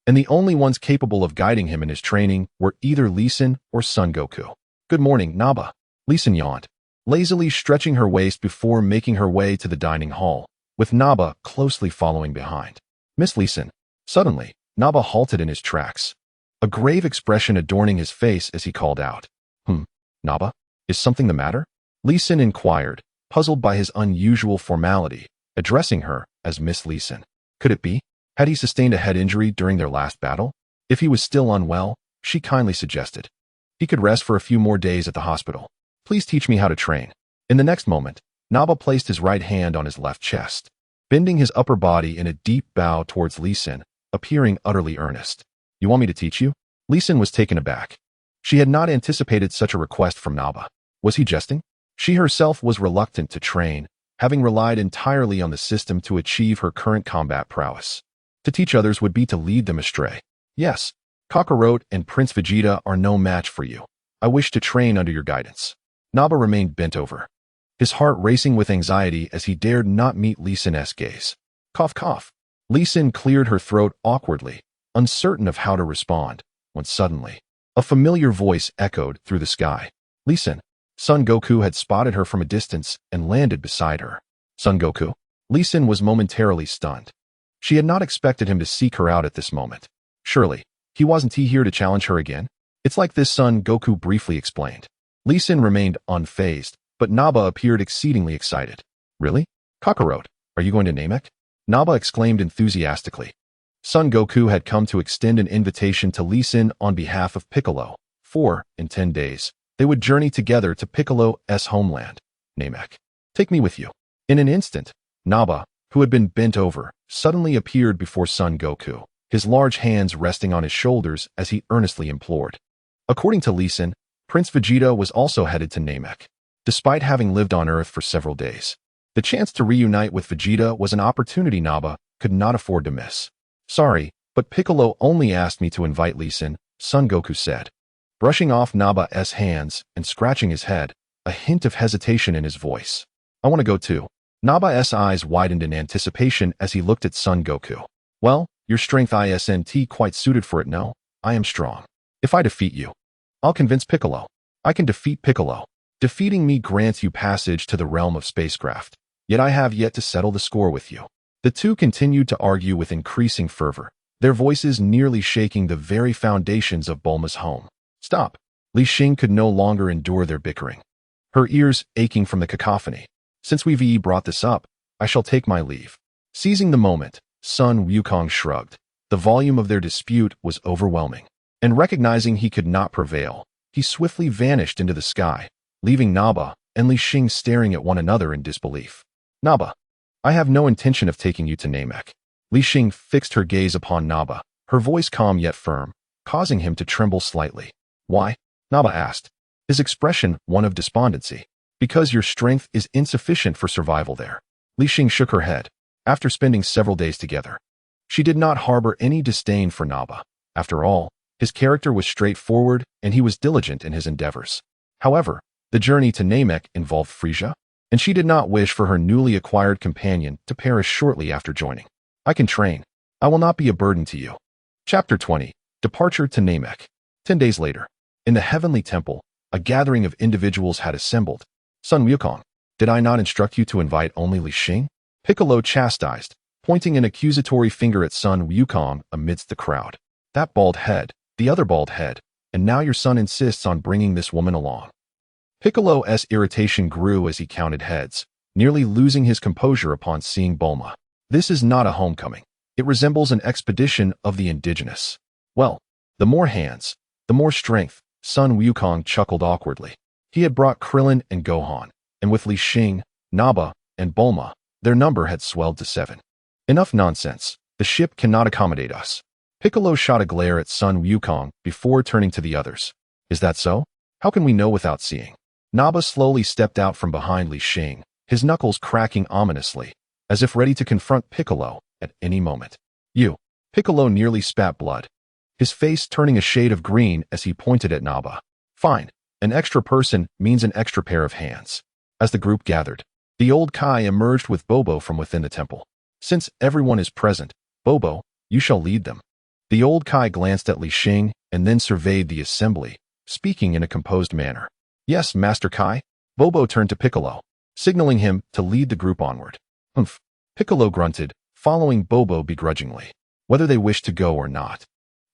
and the only ones capable of guiding him in his training were either Li Xing or Son Goku. Good morning, Naba. Li Xing yawned, lazily stretching her waist before making her way to the dining hall, with Naba closely following behind. Miss Li Xing. Suddenly, Naba halted in his tracks, a grave expression adorning his face as he called out. Naba? Is something the matter? Li Xing inquired, puzzled by his unusual formality, addressing her as Miss Li Xing. Could it be? Had he sustained a head injury during their last battle? If he was still unwell, she kindly suggested he could rest for a few more days at the hospital. Please teach me how to train. In the next moment, Naba placed his right hand on his left chest, bending his upper body in a deep bow towards Li Xing, appearing utterly earnest. You want me to teach you? Li Xing was taken aback. She had not anticipated such a request from Naba. Was he jesting? She herself was reluctant to train, having relied entirely on the system to achieve her current combat prowess. To teach others would be to lead them astray. Yes, Kakarot and Prince Vegeta are no match for you. I wish to train under your guidance. Naba remained bent over, his heart racing with anxiety as he dared not meet Li Xing's gaze. Cough, cough. Li Xing cleared her throat awkwardly, uncertain of how to respond, when suddenly, a familiar voice echoed through the sky. Li Xing. Son Goku had spotted her from a distance and landed beside her. Son Goku? Li Xing was momentarily stunned. She had not expected him to seek her out at this moment. Surely, wasn't he here to challenge her again? It's like this, Son Goku briefly explained. Li Xing remained unfazed, but Naba appeared exceedingly excited. Really? Kakarot, are you going to Namek? Naba exclaimed enthusiastically. Son Goku had come to extend an invitation to Li Xing on behalf of Piccolo, for, in 10 days, they would journey together to Piccolo's homeland, Namek. Take me with you. In an instant, Naba, who had been bent over, suddenly appeared before Son Goku, his large hands resting on his shoulders as he earnestly implored. According to Li Xing, Prince Vegeta was also headed to Namek. Despite having lived on Earth for several days, the chance to reunite with Vegeta was an opportunity Naba could not afford to miss. Sorry, but Piccolo only asked me to invite Li Xing, Son Goku said, brushing off Naba's hands and scratching his head, a hint of hesitation in his voice. I want to go too. Naba's eyes widened in anticipation as he looked at Son Goku. Well, your strength isn't quite suited for it, no? I am strong. If I defeat you, I'll convince Piccolo. I can defeat Piccolo. Defeating me grants you passage to the realm of spacecraft, yet I have yet to settle the score with you. The two continued to argue with increasing fervor, their voices nearly shaking the very foundations of Bulma's home. Stop! Li Xing could no longer endure their bickering, her ears aching from the cacophony. Since we've brought this up, I shall take my leave. Seizing the moment, Sun Wukong shrugged. The volume of their dispute was overwhelming, and recognizing he could not prevail, he swiftly vanished into the sky, leaving Naba and Li Xing staring at one another in disbelief. Naba, I have no intention of taking you to Namek. Li Xing fixed her gaze upon Naba, her voice calm yet firm, causing him to tremble slightly. Why? Naba asked, his expression one of despondency. Because your strength is insufficient for survival there. Li Xing shook her head. After spending several days together, she did not harbor any disdain for Naba. After all, his character was straightforward and he was diligent in his endeavors. However, the journey to Namek involved Frisia, and she did not wish for her newly acquired companion to perish shortly after joining. I can train. I will not be a burden to you. Chapter 20. Departure to Namek. 10 days later, in the heavenly temple, a gathering of individuals had assembled. Sun Wukong, did I not instruct you to invite only Li Xing? Piccolo chastised, pointing an accusatory finger at Sun Wukong amidst the crowd. That bald head, the other bald head, and now your son insists on bringing this woman along. Piccolo's irritation grew as he counted heads, nearly losing his composure upon seeing Bulma. This is not a homecoming. It resembles an expedition of the indigenous. Well, the more hands, the more strength, Sun Wukong chuckled awkwardly. He had brought Krillin and Gohan, and with Li Xing, Naba, and Bulma, their number had swelled to 7. Enough nonsense. The ship cannot accommodate us. Piccolo shot a glare at Sun Wukong before turning to the others. Is that so? How can we know without seeing? Naba slowly stepped out from behind Li Xing, his knuckles cracking ominously, as if ready to confront Piccolo at any moment. You! Piccolo nearly spat blood, his face turning a shade of green as he pointed at Naba. Fine. An extra person means an extra pair of hands. As the group gathered, the old Kai emerged with Bobo from within the temple. Since everyone is present, Bobo, you shall lead them. The old Kai glanced at Li Xing and then surveyed the assembly, speaking in a composed manner. Yes, Master Kai. Bobo turned to Piccolo, signaling him to lead the group onward. Humph. Piccolo grunted, following Bobo begrudgingly, whether they wished to go or not.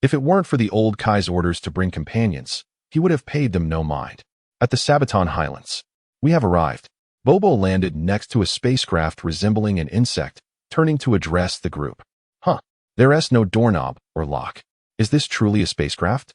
If it weren't for the old Kai's orders to bring companions, he would have paid them no mind. At the Sabaton Highlands, we have arrived. Bobo landed next to a spacecraft resembling an insect, turning to address the group. Huh. There's no doorknob or lock. Is this truly a spacecraft?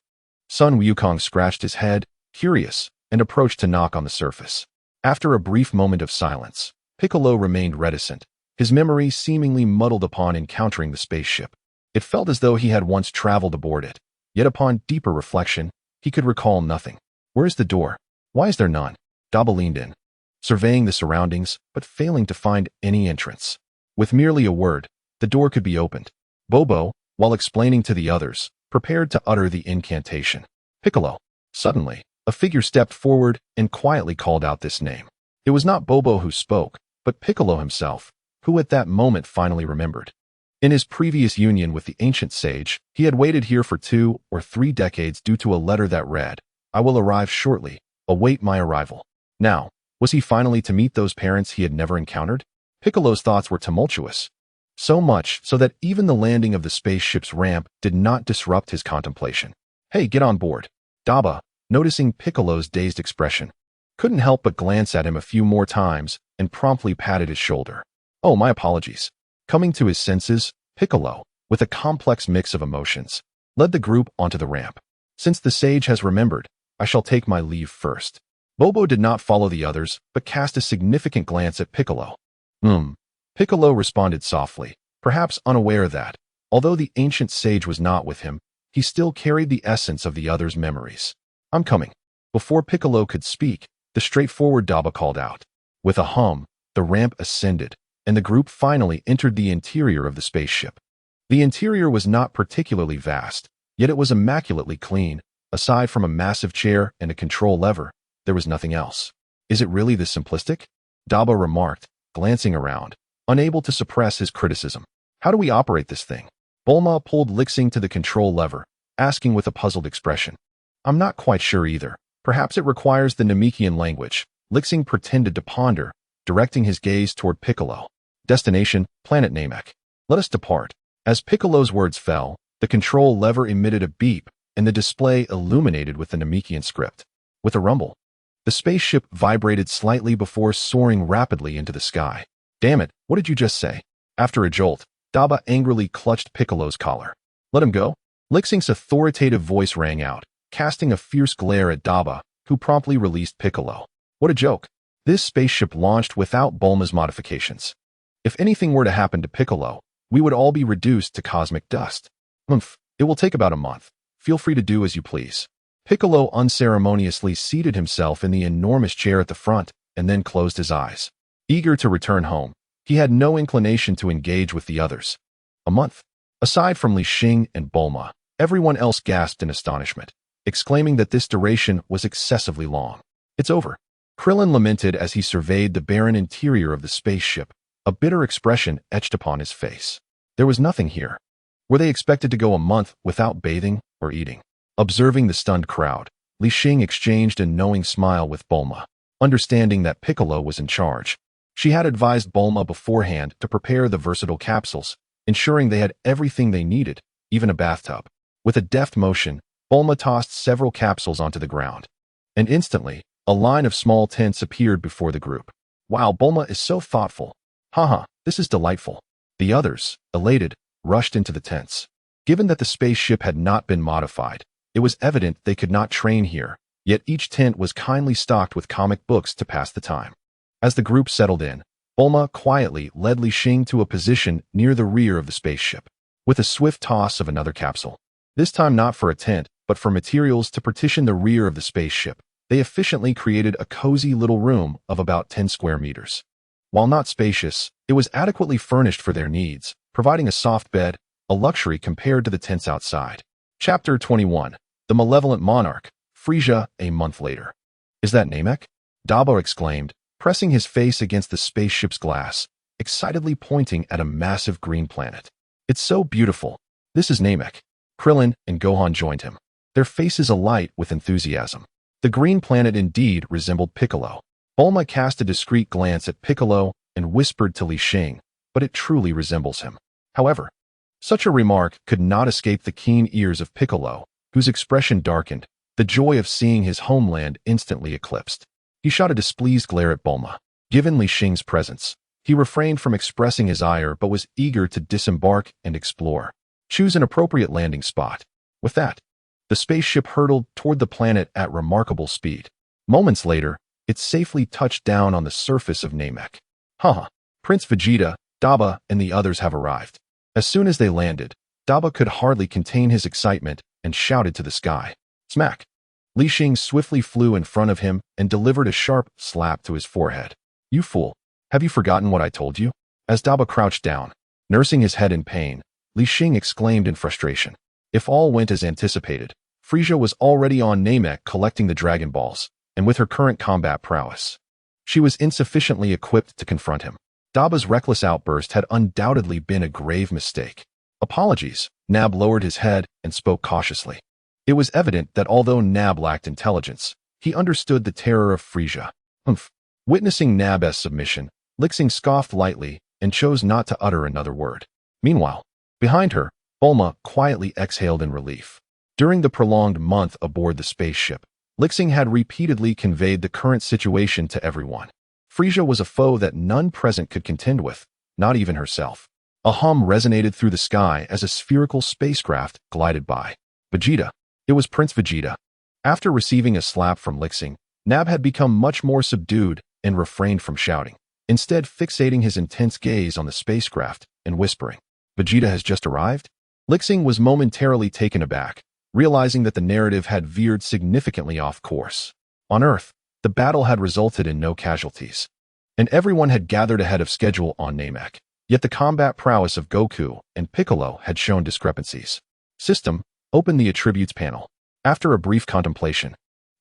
Sun Wukong scratched his head, curious, and approached to knock on the surface. After a brief moment of silence, Piccolo remained reticent, his memory seemingly muddled upon encountering the spaceship. It felt as though he had once traveled aboard it, yet upon deeper reflection, he could recall nothing. Where's the door? Why is there none? Daba leaned in, surveying the surroundings, but failing to find any entrance. With merely a word, the door could be opened. Bobo, while explaining to the others, prepared to utter the incantation. Piccolo. Suddenly, a figure stepped forward and quietly called out this name. It was not Bobo who spoke, but Piccolo himself, who at that moment finally remembered. In his previous union with the ancient sage, he had waited here for 2 or 3 decades due to a letter that read, I will arrive shortly, await my arrival. Now, was he finally to meet those parents he had never encountered? Piccolo's thoughts were tumultuous. So much so that even the landing of the spaceship's ramp did not disrupt his contemplation. Hey, get on board. Daba, noticing Piccolo's dazed expression, couldn't help but glance at him a few more times and promptly patted his shoulder. Oh, my apologies. Coming to his senses, Piccolo, with a complex mix of emotions, led the group onto the ramp. Since the sage has remembered, I shall take my leave first. Bobo did not follow the others, but cast a significant glance at Piccolo. Piccolo responded softly, perhaps unaware that, although the ancient sage was not with him, he still carried the essence of the other's memories. I'm coming. Before Piccolo could speak, the straightforward Daba called out. With a hum, the ramp ascended, and the group finally entered the interior of the spaceship. The interior was not particularly vast, yet it was immaculately clean. Aside from a massive chair and a control lever, there was nothing else. Is it really this simplistic? Daba remarked, glancing around, unable to suppress his criticism. How do we operate this thing? Bulma pulled Li Xing to the control lever, asking with a puzzled expression. I'm not quite sure either. Perhaps it requires the Namekian language. Li Xing pretended to ponder, directing his gaze toward Piccolo. Destination, planet Namek. Let us depart. As Piccolo's words fell, the control lever emitted a beep, and the display illuminated with the Namekian script. With a rumble, the spaceship vibrated slightly before soaring rapidly into the sky. Damn it, what did you just say? After a jolt, Daba angrily clutched Piccolo's collar. Let him go? Li Xing's authoritative voice rang out, casting a fierce glare at Daba, who promptly released Piccolo. What a joke. This spaceship launched without Bulma's modifications. If anything were to happen to Piccolo, we would all be reduced to cosmic dust. It will take about a month. Feel free to do as you please. Piccolo unceremoniously seated himself in the enormous chair at the front and then closed his eyes. Eager to return home, he had no inclination to engage with the others. A month? Aside from Li Xing and Bulma, everyone else gasped in astonishment, exclaiming that this duration was excessively long. It's over. Krillin lamented as he surveyed the barren interior of the spaceship, a bitter expression etched upon his face. There was nothing here. Were they expected to go a month without bathing or eating? Observing the stunned crowd, Li Xing exchanged a knowing smile with Bulma, understanding that Piccolo was in charge. She had advised Bulma beforehand to prepare the versatile capsules, ensuring they had everything they needed, even a bathtub. With a deft motion, Bulma tossed several capsules onto the ground. And instantly, a line of small tents appeared before the group. Wow, Bulma is so thoughtful. Haha, this is delightful. The others, elated, rushed into the tents. Given that the spaceship had not been modified, it was evident they could not train here, yet each tent was kindly stocked with comic books to pass the time. As the group settled in, Bulma quietly led Li Xing to a position near the rear of the spaceship, with a swift toss of another capsule. This time not for a tent, but for materials to partition the rear of the spaceship. They efficiently created a cozy little room of about 10 square meters. While not spacious, it was adequately furnished for their needs, providing a soft bed, a luxury compared to the tents outside. Chapter 21. The Malevolent Monarch, Frisia, a month later. Is that Namek? Daba exclaimed, pressing his face against the spaceship's glass, excitedly pointing at a massive green planet. It's so beautiful. This is Namek. Krillin and Gohan joined him, their faces alight with enthusiasm. The green planet indeed resembled Piccolo. Bulma cast a discreet glance at Piccolo and whispered to Li Xing, but it truly resembles him. However, such a remark could not escape the keen ears of Piccolo, whose expression darkened, the joy of seeing his homeland instantly eclipsed. He shot a displeased glare at Bulma. Given Li Xing's presence, he refrained from expressing his ire but was eager to disembark and explore. Choose an appropriate landing spot. With that, the spaceship hurtled toward the planet at remarkable speed. Moments later, it safely touched down on the surface of Namek. Haha, Prince Vegeta, Daba, and the others have arrived. As soon as they landed, Daba could hardly contain his excitement and shouted to the sky. Smack! Li Xing swiftly flew in front of him and delivered a sharp slap to his forehead. You fool! Have you forgotten what I told you? As Daba crouched down, nursing his head in pain, Li Xing exclaimed in frustration. If all went as anticipated, Frisia was already on Namek collecting the Dragon Balls, and with her current combat prowess, she was insufficiently equipped to confront him. Daba's reckless outburst had undoubtedly been a grave mistake. Apologies. Nab lowered his head and spoke cautiously. It was evident that although Nab lacked intelligence, he understood the terror of Frisia. Witnessing Nab's submission, Li Xing scoffed lightly and chose not to utter another word. Meanwhile, behind her, Bulma quietly exhaled in relief. During the prolonged month aboard the spaceship, Li Xing had repeatedly conveyed the current situation to everyone. Frisia was a foe that none present could contend with, not even herself. A hum resonated through the sky as a spherical spacecraft glided by. Vegeta. It was Prince Vegeta. After receiving a slap from Li Xing, Nab had become much more subdued and refrained from shouting, instead fixating his intense gaze on the spacecraft and whispering, Vegeta has just arrived? Li Xing was momentarily taken aback, realizing that the narrative had veered significantly off course. On Earth, the battle had resulted in no casualties, and everyone had gathered ahead of schedule on Namek. Yet the combat prowess of Goku and Piccolo had shown discrepancies. System, open the attributes panel. After a brief contemplation,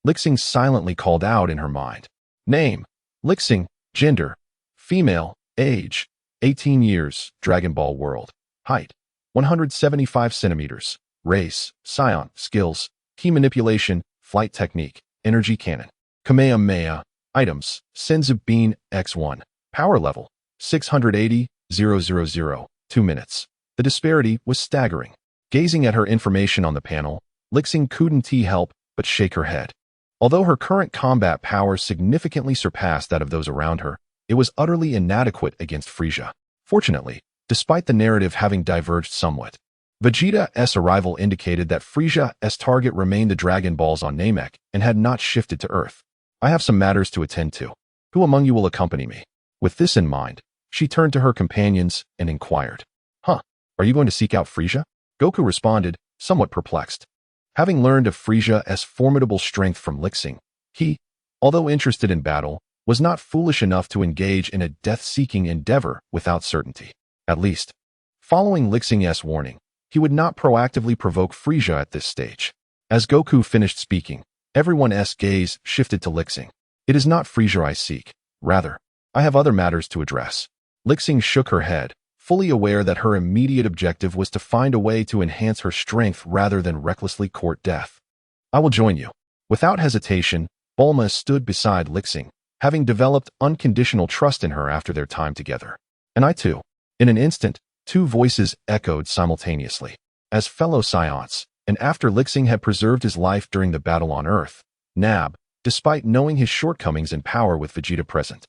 Li Xing silently called out in her mind. Name, Li Xing. Gender, female. Age, 18 years. Dragon Ball World. Height, 175 centimeters. Race, Scion. Skills, key manipulation, flight technique, energy cannon. Kamehameha. Items. Senzu Bean X1. Power level. 680,000. 2 minutes. The disparity was staggering. Gazing at her information on the panel, Li Xing couldn't help but shake her head. Although her current combat powers significantly surpassed that of those around her, it was utterly inadequate against Frieza. Fortunately, despite the narrative having diverged somewhat, Vegeta's arrival indicated that Frieza's target remained the Dragon Balls on Namek and had not shifted to Earth. I have some matters to attend to. Who among you will accompany me? With this in mind, she turned to her companions and inquired, Are you going to seek out Frieza? Goku responded, somewhat perplexed. Having learned of Frieza's formidable strength from Li Xing, he, although interested in battle, was not foolish enough to engage in a death-seeking endeavor without certainty. At least, following Li Xing's warning, he would not proactively provoke Frieza at this stage. As Goku finished speaking, everyone's gaze shifted to Li Xing. It is not Frieza I seek. Rather, I have other matters to address. Li Xing shook her head, fully aware that her immediate objective was to find a way to enhance her strength rather than recklessly court death. I will join you. Without hesitation, Bulma stood beside Li Xing, having developed unconditional trust in her after their time together. And I too. In an instant, two voices echoed simultaneously. As fellow Saiyans, and after Li Xing had preserved his life during the battle on Earth, Nab, despite knowing his shortcomings in power with Vegeta present,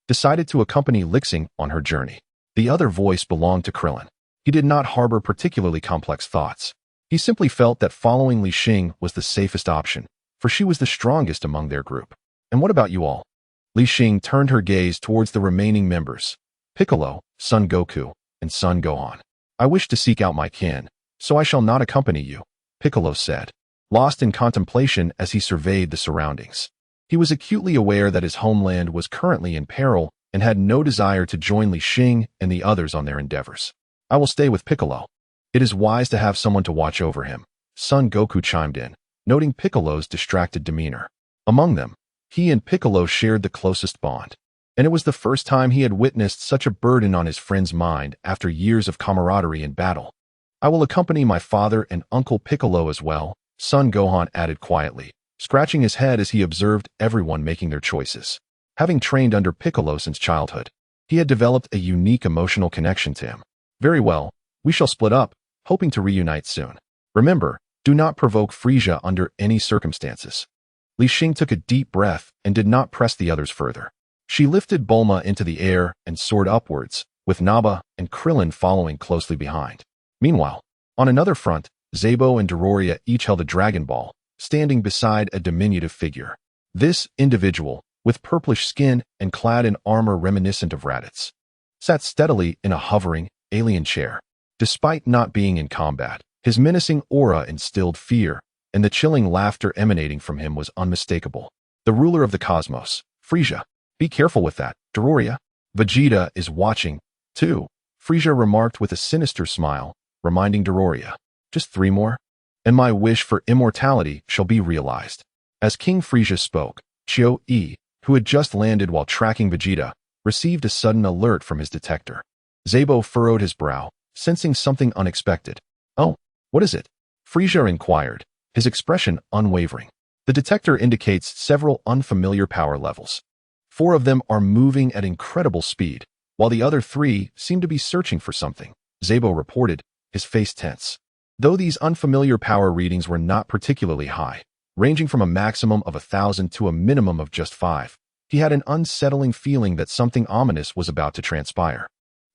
decided to accompany Li Xing on her journey. The other voice belonged to Krillin. He did not harbor particularly complex thoughts. He simply felt that following Li Xing was the safest option, for she was the strongest among their group. And what about you all? Li Xing turned her gaze towards the remaining members, Piccolo, Son Goku, and Son Gohan. I wish to seek out my kin, so I shall not accompany you, Piccolo said, lost in contemplation as he surveyed the surroundings. He was acutely aware that his homeland was currently in peril and had no desire to join Li Xing and the others on their endeavors. I will stay with Piccolo. It is wise to have someone to watch over him, Son Goku chimed in, noting Piccolo's distracted demeanor. Among them, he and Piccolo shared the closest bond, and it was the first time he had witnessed such a burden on his friend's mind after years of camaraderie in battle. I will accompany my father and Uncle Piccolo as well, Son Gohan added quietly, scratching his head as he observed everyone making their choices. Having trained under Piccolo since childhood, he had developed a unique emotional connection to him. Very well, we shall split up, hoping to reunite soon. Remember, do not provoke Frieza under any circumstances. Li Xing took a deep breath and did not press the others further. She lifted Bulma into the air and soared upwards, with Nappa and Krillin following closely behind. Meanwhile, on another front, Zebo and Dororia each held a Dragon Ball, standing beside a diminutive figure. This individual, with purplish skin and clad in armor reminiscent of Raditz, sat steadily in a hovering, alien chair. Despite not being in combat, his menacing aura instilled fear, and the chilling laughter emanating from him was unmistakable. The ruler of the cosmos, Frieza. Be careful with that, Dororia. Vegeta is watching, too, Frieza remarked with a sinister smile, reminding Dororia. Just 3 more, and my wish for immortality shall be realized. As King Frieza spoke, Chio-E, who had just landed while tracking Vegeta, received a sudden alert from his detector. Zebo furrowed his brow, sensing something unexpected. Oh, what is it? Frieza inquired, his expression unwavering. The detector indicates several unfamiliar power levels. 4 of them are moving at incredible speed, while the other 3 seem to be searching for something, Zebo reported, his face tense. Though these unfamiliar power readings were not particularly high, ranging from a maximum of 1,000 to a minimum of just 5, he had an unsettling feeling that something ominous was about to transpire.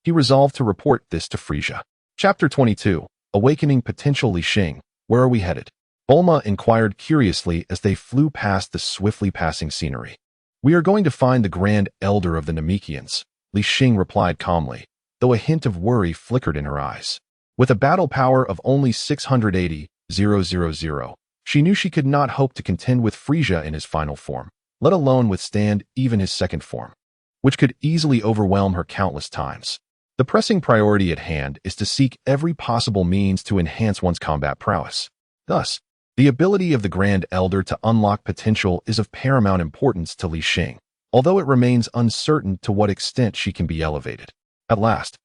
He resolved to report this to Frieza. Chapter 22, Awakening Potential Li Xing, Where are we headed? Bulma inquired curiously as they flew past the swiftly passing scenery. We are going to find the Grand Elder of the Namekians, Li Xing replied calmly, though a hint of worry flickered in her eyes. With a battle power of only 680,000, she knew she could not hope to contend with Frieza in his final form, let alone withstand even his second form, which could easily overwhelm her countless times. The pressing priority at hand is to seek every possible means to enhance one's combat prowess. Thus, the ability of the Grand Elder to unlock potential is of paramount importance to Li Xing, although it remains uncertain to what extent she can be elevated. At last,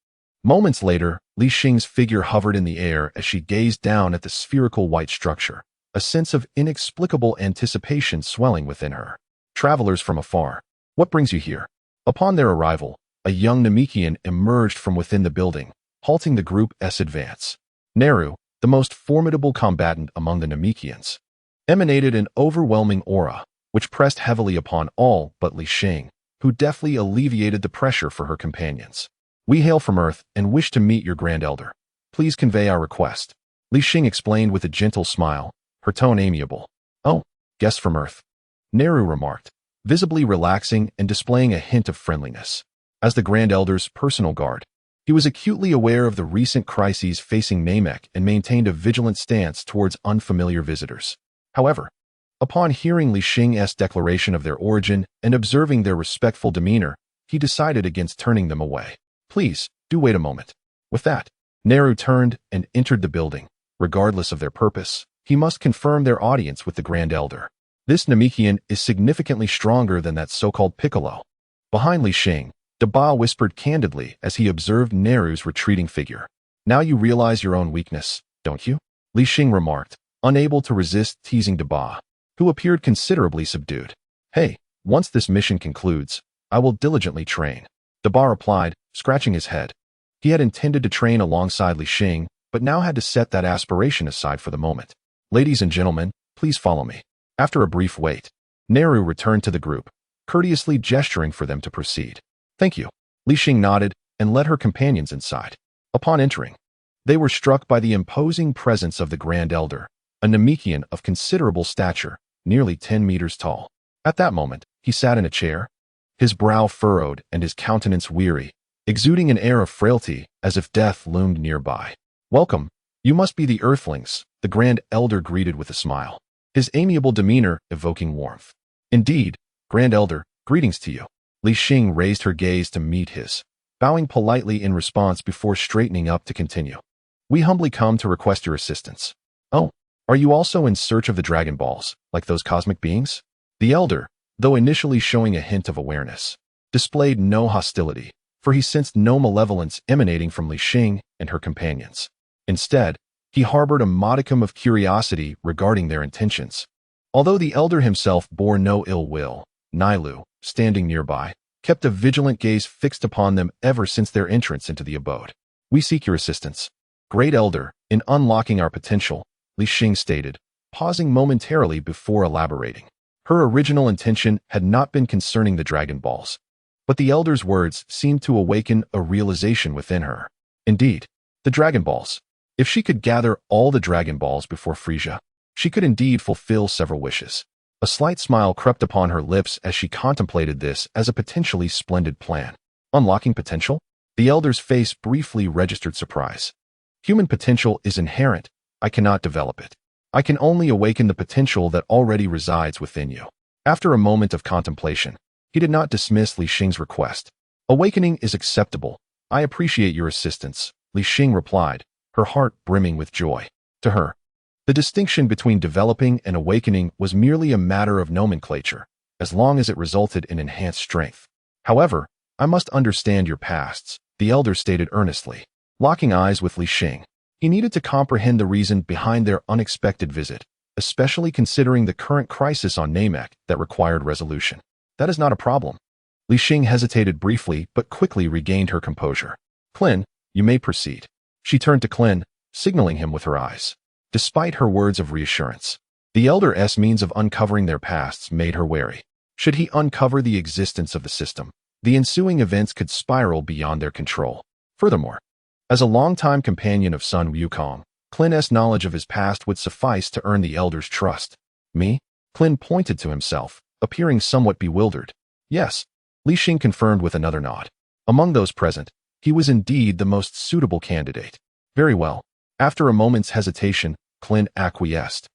moments later, Li Xing's figure hovered in the air as she gazed down at the spherical white structure, a sense of inexplicable anticipation swelling within her. Travelers from afar. What brings you here? Upon their arrival, a young Namekian emerged from within the building, halting the group's advance. Neru, the most formidable combatant among the Namekians, emanated an overwhelming aura, which pressed heavily upon all but Li Xing, who deftly alleviated the pressure for her companions. We hail from Earth and wish to meet your Grand Elder. Please convey our request. Li Xing explained with a gentle smile, her tone amiable. Oh, guest from Earth, Neru remarked, visibly relaxing and displaying a hint of friendliness. As the Grand Elder's personal guard, he was acutely aware of the recent crises facing Namek and maintained a vigilant stance towards unfamiliar visitors. However, upon hearing Li Xing's declaration of their origin and observing their respectful demeanor, he decided against turning them away. Please, do wait a moment. With that, Neru turned and entered the building. Regardless of their purpose, he must confirm their audience with the Grand Elder. This Namekian is significantly stronger than that so-called Piccolo. Behind Li Xing, Daba whispered candidly as he observed Neru's retreating figure. Now you realize your own weakness, don't you? Li Xing remarked, unable to resist teasing Daba, who appeared considerably subdued. Hey, once this mission concludes, I will diligently train. Daba replied, scratching his head. He had intended to train alongside Li Xing, but now had to set that aspiration aside for the moment. Ladies and gentlemen, please follow me. After a brief wait, Neru returned to the group, courteously gesturing for them to proceed. Thank you. Li Xing nodded and led her companions inside. Upon entering, they were struck by the imposing presence of the Grand Elder, a Namekian of considerable stature, nearly 10 meters tall. At that moment, he sat in a chair, his brow furrowed and his countenance weary, exuding an air of frailty as if death loomed nearby. Welcome, you must be the Earthlings, the Grand Elder greeted with a smile, his amiable demeanor evoking warmth. Indeed, Grand Elder, greetings to you. Li Xing raised her gaze to meet his, bowing politely in response before straightening up to continue. We humbly come to request your assistance. Oh, are you also in search of the Dragon Balls, like those cosmic beings? The Elder, though initially showing a hint of awareness, displayed no hostility, for he sensed no malevolence emanating from Li Xing and her companions. Instead, he harbored a modicum of curiosity regarding their intentions. Although the Elder himself bore no ill will, Nailu, standing nearby, kept a vigilant gaze fixed upon them ever since their entrance into the abode. We seek your assistance, Great Elder, in unlocking our potential, Li Xing stated, pausing momentarily before elaborating. Her original intention had not been concerning the Dragon Balls, but the Elder's words seemed to awaken a realization within her. Indeed, the Dragon Balls. If she could gather all the Dragon Balls before Frisia, she could indeed fulfill several wishes. A slight smile crept upon her lips as she contemplated this as a potentially splendid plan. Unlocking potential? The Elder's face briefly registered surprise. Human potential is inherent. I cannot develop it. I can only awaken the potential that already resides within you. After a moment of contemplation, he did not dismiss Li Xing's request. Awakening is acceptable. I appreciate your assistance, Li Xing replied, her heart brimming with joy. To her, the distinction between developing and awakening was merely a matter of nomenclature, as long as it resulted in enhanced strength. However, I must understand your pasts, the Elder stated earnestly. Locking eyes with Li Xing, he needed to comprehend the reason behind their unexpected visit, especially considering the current crisis on Namek that required resolution. That is not a problem. Li Xing hesitated briefly but quickly regained her composure. Klin, you may proceed. She turned to Klin, signaling him with her eyes. Despite her words of reassurance, the Elder's means of uncovering their pasts made her wary. Should he uncover the existence of the system, the ensuing events could spiral beyond their control. Furthermore, as a longtime companion of Sun Wukong, Klin's knowledge of his past would suffice to earn the Elder's trust. Me? Klin pointed to himself, appearing somewhat bewildered. Yes, Li Xing confirmed with another nod. Among those present, he was indeed the most suitable candidate. Very well. After a moment's hesitation, Klin acquiesced.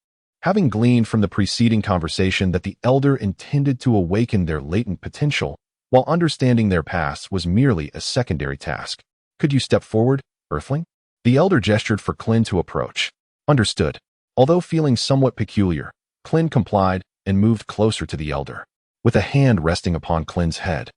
Having gleaned from the preceding conversation that the Elder intended to awaken their latent potential, while understanding their pasts was merely a secondary task. Could you step forward, Earthling? The Elder gestured for Klin to approach. Understood. Although feeling somewhat peculiar, Klin complied and moved closer to the Elder. With a hand resting upon Klin's head,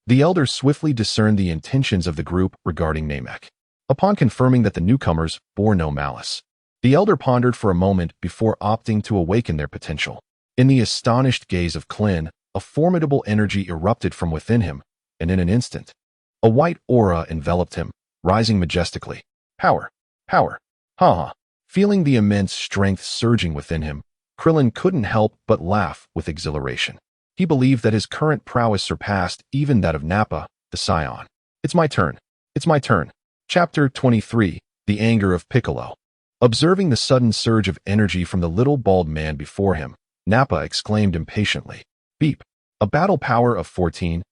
the Elder swiftly discerned the intentions of the group regarding Namek. Upon confirming that the newcomers bore no malice, The elder pondered for a moment before opting to awaken their potential. In the astonished gaze of Klin, a formidable energy erupted from within him, and in an instant, a white aura enveloped him, rising majestically. Power! Power! Ha! Feeling the immense strength surging within him, Krillin couldn't help but laugh with exhilaration. He believed that his current prowess surpassed even that of Nappa, the scion. It's my turn. It's my turn. Chapter 23, The Anger of Piccolo. Observing the sudden surge of energy from the little bald man before him, Nappa exclaimed impatiently, "Beep! A battle power of 14,000?"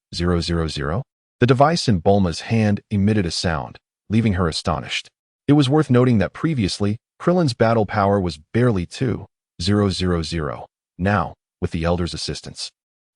The device in Bulma's hand emitted a sound, leaving her astonished. It was worth noting that previously, Krillin's battle power was barely 2,000. Now, with the Elder's assistance,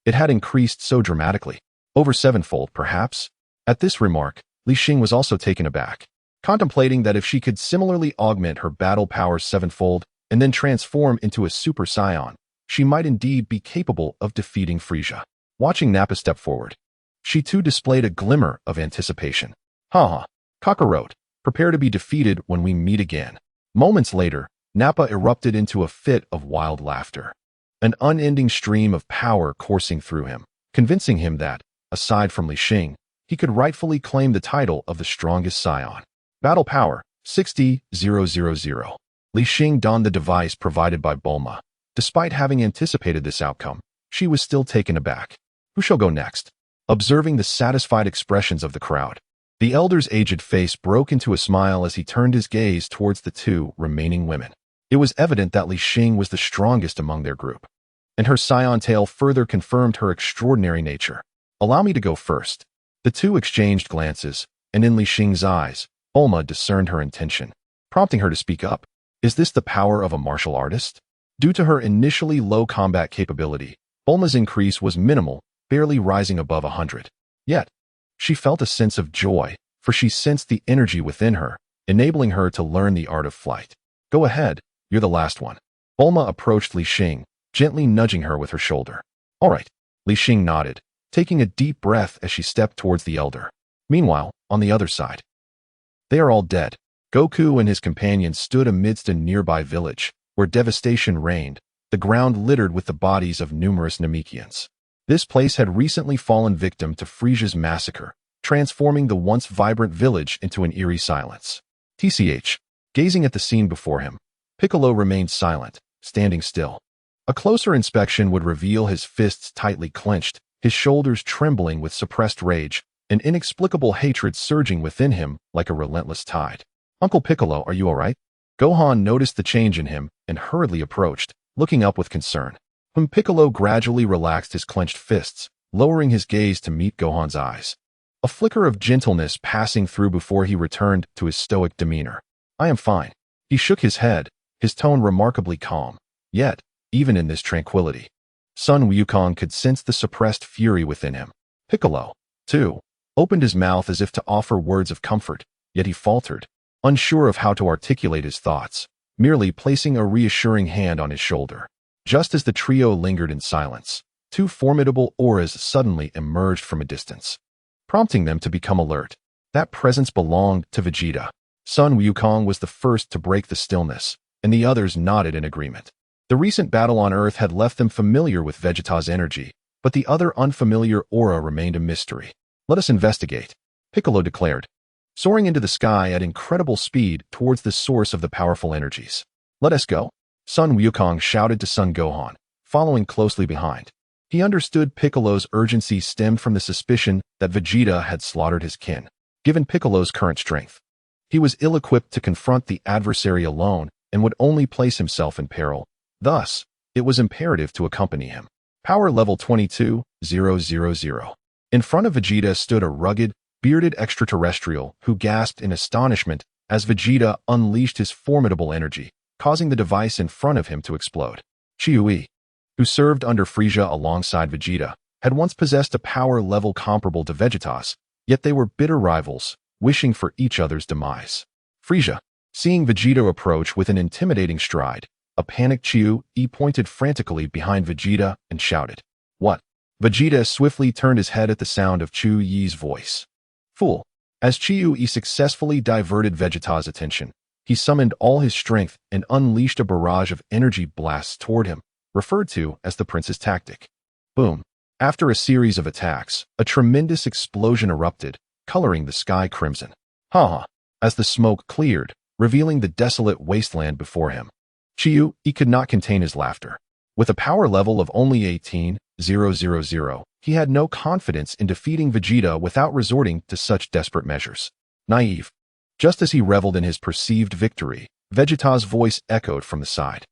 it had increased so dramatically, over sevenfold perhaps. At this remark, Li Xing was also taken aback, contemplating that if she could similarly augment her battle power sevenfold and then transform into a super scion, she might indeed be capable of defeating Frieza. Watching Nappa step forward, she too displayed a glimmer of anticipation. Ha! Kakarot, prepare to be defeated when we meet again. Moments later, Nappa erupted into a fit of wild laughter, an unending stream of power coursing through him, convincing him that, aside from Li Xing, he could rightfully claim the title of the strongest scion. Battle power, 60,000. Li Xing donned the device provided by Bulma. Despite having anticipated this outcome, she was still taken aback. Who shall go next? Observing the satisfied expressions of the crowd, the elder's aged face broke into a smile as he turned his gaze towards the two remaining women. It was evident that Li Xing was the strongest among their group, and her scion tale further confirmed her extraordinary nature. Allow me to go first. The two exchanged glances, and in Li Xing's eyes, Bulma discerned her intention, prompting her to speak up. Is this the power of a martial artist? Due to her initially low combat capability, Bulma's increase was minimal, barely rising above 100. Yet, she felt a sense of joy, for she sensed the energy within her, enabling her to learn the art of flight. Go ahead, you're the last one. Bulma approached Li Xing, gently nudging her with her shoulder. All right. Li Xing nodded, taking a deep breath as she stepped towards the elder. Meanwhile, on the other side, they are all dead. Goku and his companions stood amidst a nearby village, where devastation reigned, the ground littered with the bodies of numerous Namekians. This place had recently fallen victim to Frieza's massacre, transforming the once vibrant village into an eerie silence. TCH, gazing at the scene before him, Piccolo remained silent, standing still. A closer inspection would reveal his fists tightly clenched, his shoulders trembling with suppressed rage, an inexplicable hatred surging within him like a relentless tide. Uncle Piccolo, are you all right? Gohan noticed the change in him and hurriedly approached, looking up with concern. Piccolo gradually relaxed his clenched fists, lowering his gaze to meet Gohan's eyes, a flicker of gentleness passing through before he returned to his stoic demeanor. I am fine. He shook his head, his tone remarkably calm. Yet, even in this tranquility, Sun Wukong could sense the suppressed fury within him. Piccolo, too, opened his mouth as if to offer words of comfort, yet he faltered, unsure of how to articulate his thoughts, merely placing a reassuring hand on his shoulder. Just as the trio lingered in silence, two formidable auras suddenly emerged from a distance, prompting them to become alert. That presence belonged to Vegeta. Sun Wukong was the first to break the stillness, and the others nodded in agreement. The recent battle on Earth had left them familiar with Vegeta's energy, but the other unfamiliar aura remained a mystery. Let us investigate, Piccolo declared, soaring into the sky at incredible speed towards the source of the powerful energies. Let us go, Sun Wukong shouted to Son Gohan, following closely behind. He understood Piccolo's urgency stemmed from the suspicion that Vegeta had slaughtered his kin. Given Piccolo's current strength, he was ill-equipped to confront the adversary alone and would only place himself in peril. Thus, it was imperative to accompany him. Power level 22,000. In front of Vegeta stood a rugged, bearded extraterrestrial who gasped in astonishment as Vegeta unleashed his formidable energy, causing the device in front of him to explode. Chi-Hui, who served under Frieza alongside Vegeta, had once possessed a power level comparable to Vegeta's, yet they were bitter rivals, wishing for each other's demise. Frieza, seeing Vegeta approach with an intimidating stride, a panicked Chi-Hui pointed frantically behind Vegeta and shouted, "What?" Vegeta swiftly turned his head at the sound of Chi-Hui's voice. Fool. As Chi-Hui successfully diverted Vegeta's attention, He summoned all his strength and unleashed a barrage of energy blasts toward him, referred to as the prince's tactic. Boom. After a series of attacks, a tremendous explosion erupted, coloring the sky crimson. Ha! As the smoke cleared, revealing the desolate wasteland before him. He could not contain his laughter. With a power level of only 18,000, he had no confidence in defeating Vegeta without resorting to such desperate measures. Naive. Just as he reveled in his perceived victory, Vegeta's voice echoed from the side.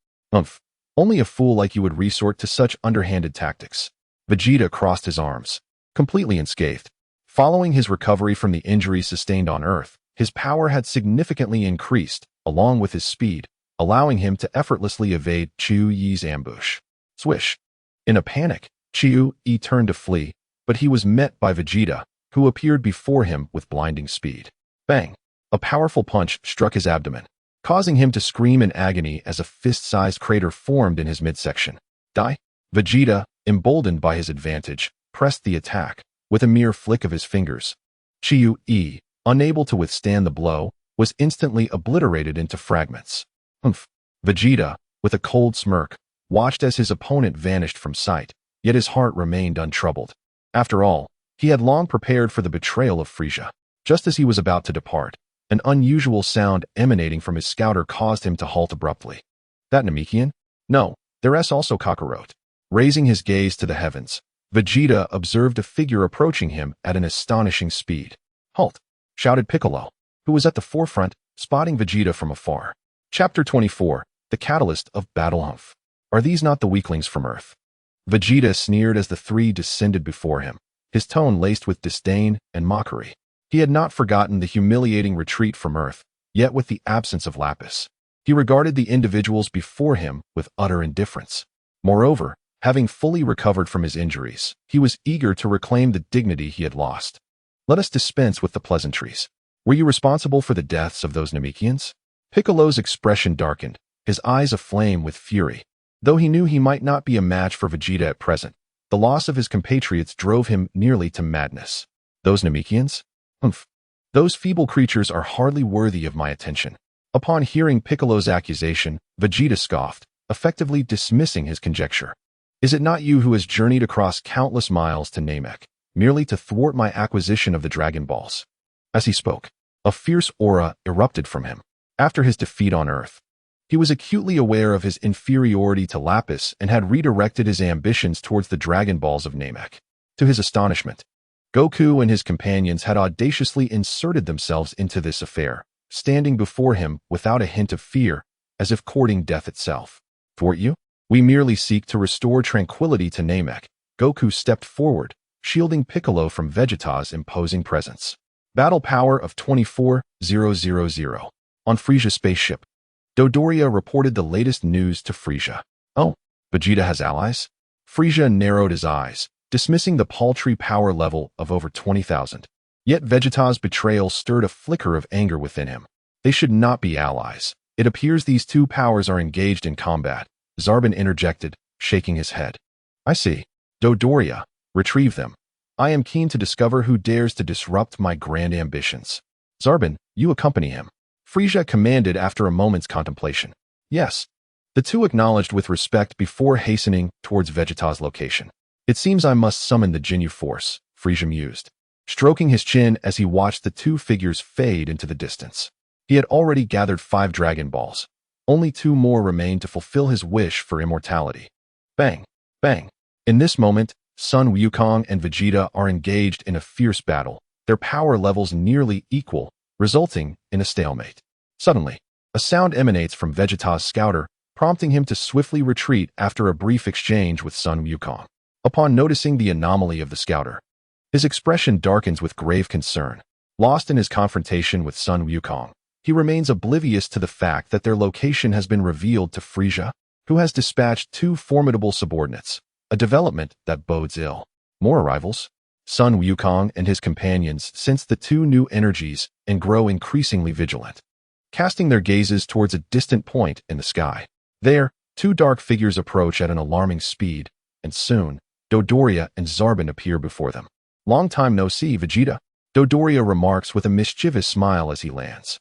Only a fool like you would resort to such underhanded tactics. Vegeta crossed his arms, completely unscathed. Following his recovery from the injuries sustained on Earth, his power had significantly increased, along with his speed, allowing him to effortlessly evade Chu-Yi's ambush. Swish! In a panic, Chu-Yi turned to flee, but he was met by Vegeta, who appeared before him with blinding speed. Bang! A powerful punch struck his abdomen, causing him to scream in agony as a fist-sized crater formed in his midsection. Die! Vegeta, emboldened by his advantage, pressed the attack. With a mere flick of his fingers, Chu-Yi, unable to withstand the blow, was instantly obliterated into fragments. Vegeta, with a cold smirk, watched as his opponent vanished from sight, yet his heart remained untroubled. After all, he had long prepared for the betrayal of Frieza. Just as he was about to depart, an unusual sound emanating from his scouter caused him to halt abruptly. That Namekian? No, there's also Kakarot. Raising his gaze to the heavens, Vegeta observed a figure approaching him at an astonishing speed. Halt! Shouted Piccolo, who was at the forefront, spotting Vegeta from afar. Chapter 24, The Catalyst of Battle. Are these not the weaklings from Earth? Vegeta sneered as the three descended before him, his tone laced with disdain and mockery. He had not forgotten the humiliating retreat from Earth, yet with the absence of Lapis, he regarded the individuals before him with utter indifference. Moreover, having fully recovered from his injuries, he was eager to reclaim the dignity he had lost. Let us dispense with the pleasantries. Were you responsible for the deaths of those Namekians? Piccolo's expression darkened, his eyes aflame with fury. Though he knew he might not be a match for Vegeta at present, the loss of his compatriots drove him nearly to madness. Those Namekians? Those feeble creatures are hardly worthy of my attention. Upon hearing Piccolo's accusation, Vegeta scoffed, effectively dismissing his conjecture. Is it not you who has journeyed across countless miles to Namek, merely to thwart my acquisition of the Dragon Balls? As he spoke, a fierce aura erupted from him. After his defeat on Earth, he was acutely aware of his inferiority to Lapis and had redirected his ambitions towards the Dragon Balls of Namek. To his astonishment, Goku and his companions had audaciously inserted themselves into this affair, standing before him without a hint of fear, as if courting death itself. Thwart you? We merely seek to restore tranquility to Namek. Goku stepped forward, shielding Piccolo from Vegeta's imposing presence. Battle power of 24,000. On Frieza's spaceship, Dodoria reported the latest news to Frieza. Oh, Vegeta has allies? Frieza narrowed his eyes, dismissing the paltry power level of over 20,000. Yet Vegeta's betrayal stirred a flicker of anger within him. They should not be allies. It appears these two powers are engaged in combat. Zarbon interjected, shaking his head. I see. Dodoria, retrieve them. I am keen to discover who dares to disrupt my grand ambitions. Zarbon, you accompany him. Frieza commanded after a moment's contemplation. Yes. The two acknowledged with respect before hastening towards Vegeta's location. It seems I must summon the Jinyu force, Frieza mused, stroking his chin as he watched the two figures fade into the distance. He had already gathered 5 Dragon Balls. Only 2 more remained to fulfill his wish for immortality. Bang! Bang! In this moment, Sun Wukong and Vegeta are engaged in a fierce battle, their power levels nearly equal, resulting in a stalemate. Suddenly, a sound emanates from Vegeta's scouter, prompting him to swiftly retreat after a brief exchange with Sun Wukong. Upon noticing the anomaly of the scouter, his expression darkens with grave concern. Lost in his confrontation with Sun Wukong, he remains oblivious to the fact that their location has been revealed to Frieza, who has dispatched 2 formidable subordinates, a development that bodes ill. More arrivals? Sun Wukong and his companions sense the 2 new energies and grow increasingly vigilant, casting their gazes towards a distant point in the sky. There, 2 dark figures approach at an alarming speed, and soon, Dodoria and Zarbon appear before them. Long time no see, Vegeta. Dodoria remarks with a mischievous smile as he lands.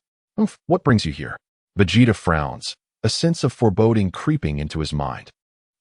What brings you here? Vegeta frowns, a sense of foreboding creeping into his mind.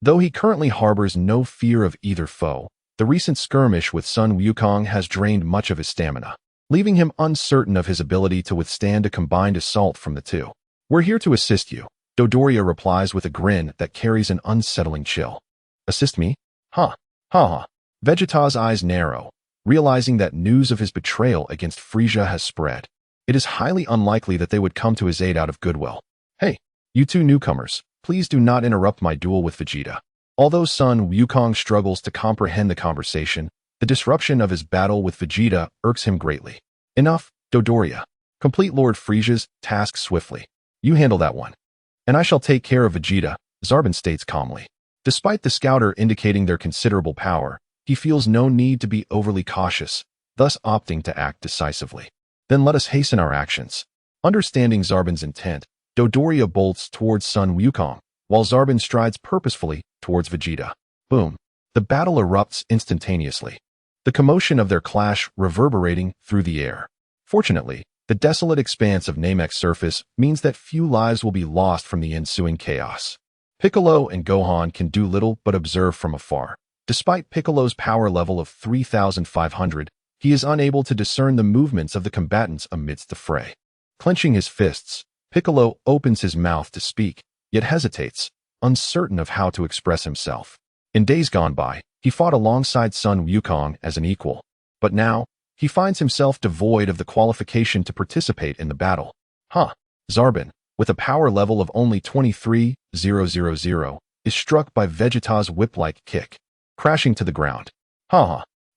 Though he currently harbors no fear of either foe, the recent skirmish with Sun Wukong has drained much of his stamina, leaving him uncertain of his ability to withstand a combined assault from the two. "We're here to assist you," Dodoria replies with a grin that carries an unsettling chill. "Assist me? Huh. Ha ha." Vegeta's eyes narrow, realizing that news of his betrayal against Frieza has spread. It is highly unlikely that they would come to his aid out of goodwill. "Hey, you two newcomers, please do not interrupt my duel with Vegeta." Although Sun Wukong struggles to comprehend the conversation, the disruption of his battle with Vegeta irks him greatly. "Enough, Dodoria. Complete Lord Frieza's task swiftly. You handle that one. And I shall take care of Vegeta," Zarbon states calmly. Despite the scouter indicating their considerable power, he feels no need to be overly cautious, thus opting to act decisively. "Then let us hasten our actions." Understanding Zarbon's intent, Dodoria bolts towards Sun Wukong, while Zarbon strides purposefully towards Vegeta. Boom. The battle erupts instantaneously, the commotion of their clash reverberating through the air. Fortunately, the desolate expanse of Namek's surface means that few lives will be lost from the ensuing chaos. Piccolo and Gohan can do little but observe from afar. Despite Piccolo's power level of 3,500, he is unable to discern the movements of the combatants amidst the fray. Clenching his fists, Piccolo opens his mouth to speak, yet hesitates, uncertain of how to express himself. In days gone by, he fought alongside Sun Wukong as an equal, but now, he finds himself devoid of the qualification to participate in the battle. Zarbon, with a power level of only 23,000, is struck by Vegeta's whip-like kick, crashing to the ground.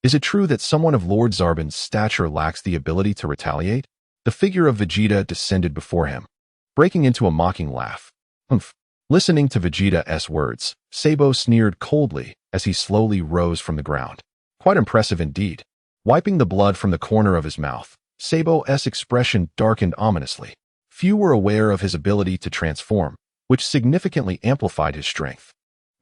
Is it true that someone of Lord Zarbon's stature lacks the ability to retaliate? The figure of Vegeta descended before him, breaking into a mocking laugh. Listening to Vegeta's words, Sabo sneered coldly as he slowly rose from the ground. Quite impressive indeed. Wiping the blood from the corner of his mouth, Sabo's expression darkened ominously. Few were aware of his ability to transform, which significantly amplified his strength.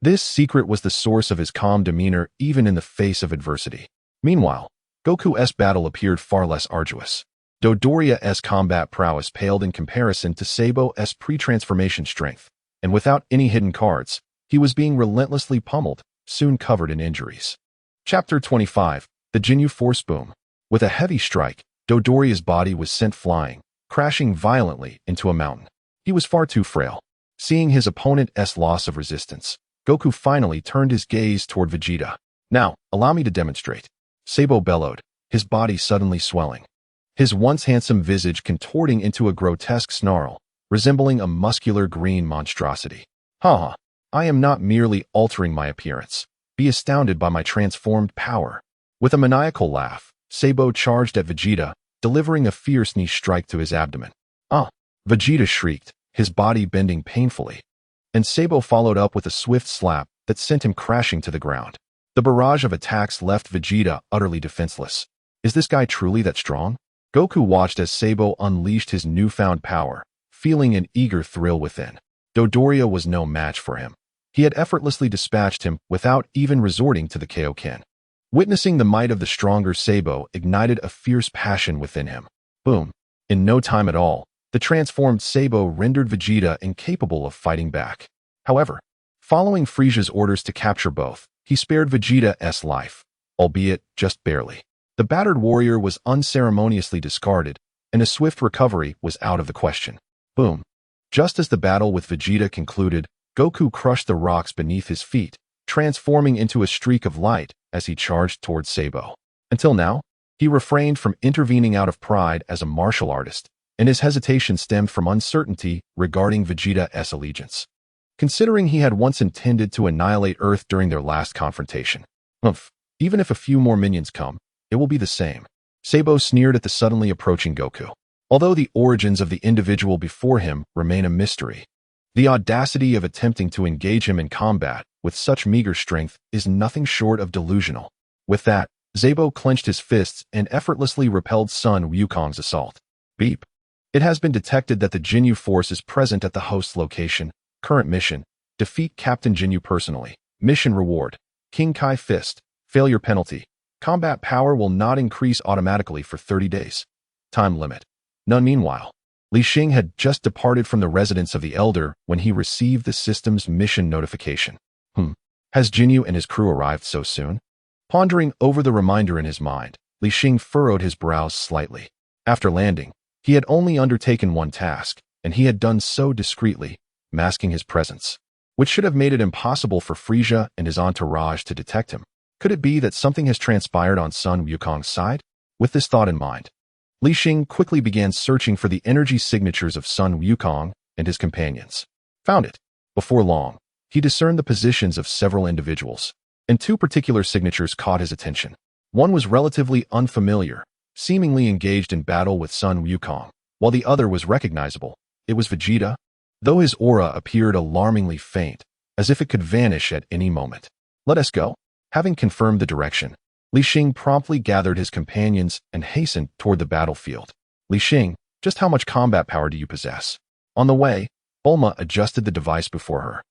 This secret was the source of his calm demeanor even in the face of adversity. Meanwhile, Goku's battle appeared far less arduous. Dodoria's combat prowess paled in comparison to Sabo's pre-transformation strength, and without any hidden cards, he was being relentlessly pummeled, soon covered in injuries. Chapter 25, The Ginyu Force Boom. With a heavy strike, Dodoria's body was sent flying, crashing violently into a mountain. He was far too frail. Seeing his opponent's loss of resistance, Goku finally turned his gaze toward Vegeta. "Now, allow me to demonstrate," Sabo bellowed, his body suddenly swelling. His once handsome visage contorting into a grotesque snarl, resembling a muscular green monstrosity. I am not merely altering my appearance. Be astounded by my transformed power." With a maniacal laugh, Sabo charged at Vegeta, delivering a fierce knee strike to his abdomen. Vegeta shrieked, his body bending painfully, and Sabo followed up with a swift slap that sent him crashing to the ground. The barrage of attacks left Vegeta utterly defenseless. Is this guy truly that strong? Goku watched as Sabo unleashed his newfound power, feeling an eager thrill within. Dodoria was no match for him. He had effortlessly dispatched him without even resorting to the Kaioken. Witnessing the might of the stronger Sabo ignited a fierce passion within him. Boom. In no time at all, the transformed Sabo rendered Vegeta incapable of fighting back. However, following Frieza's orders to capture both, he spared Vegeta's life, albeit just barely. The battered warrior was unceremoniously discarded, and a swift recovery was out of the question. Boom. Just as the battle with Vegeta concluded, Goku crushed the rocks beneath his feet, transforming into a streak of light as he charged towards Sabo. Until now, he refrained from intervening out of pride as a martial artist, and his hesitation stemmed from uncertainty regarding Vegeta's allegiance. Considering he had once intended to annihilate Earth during their last confrontation. Even if a few more minions come, it will be the same. Sabo sneered at the suddenly approaching Goku. Although the origins of the individual before him remain a mystery, the audacity of attempting to engage him in combat with such meager strength is nothing short of delusional. With that, Sabo clenched his fists and effortlessly repelled Sun Wukong's assault. Beep. It has been detected that the Ginyu Force is present at the host's location. Current mission: defeat Captain Ginyu personally. Mission reward: King Kai Fist. Failure penalty: combat power will not increase automatically for 30 days. Time limit: none. Meanwhile, Li Xing had just departed from the residence of the Elder when he received the system's mission notification. Has Jinyu and his crew arrived so soon? Pondering over the reminder in his mind, Li Xing furrowed his brows slightly. After landing, he had only undertaken one task, and he had done so discreetly, masking his presence, which should have made it impossible for Frieza and his entourage to detect him. Could it be that something has transpired on Sun Wukong's side? With this thought in mind, Li Xing quickly began searching for the energy signatures of Sun Wukong and his companions. Found it. Before long, he discerned the positions of several individuals, and two particular signatures caught his attention. One was relatively unfamiliar, seemingly engaged in battle with Sun Wukong, while the other was recognizable. It was Vegeta, though his aura appeared alarmingly faint, as if it could vanish at any moment. Let us go. Having confirmed the direction, Li Xing promptly gathered his companions and hastened toward the battlefield. Li Xing, just how much combat power do you possess? On the way, Bulma adjusted the device before her.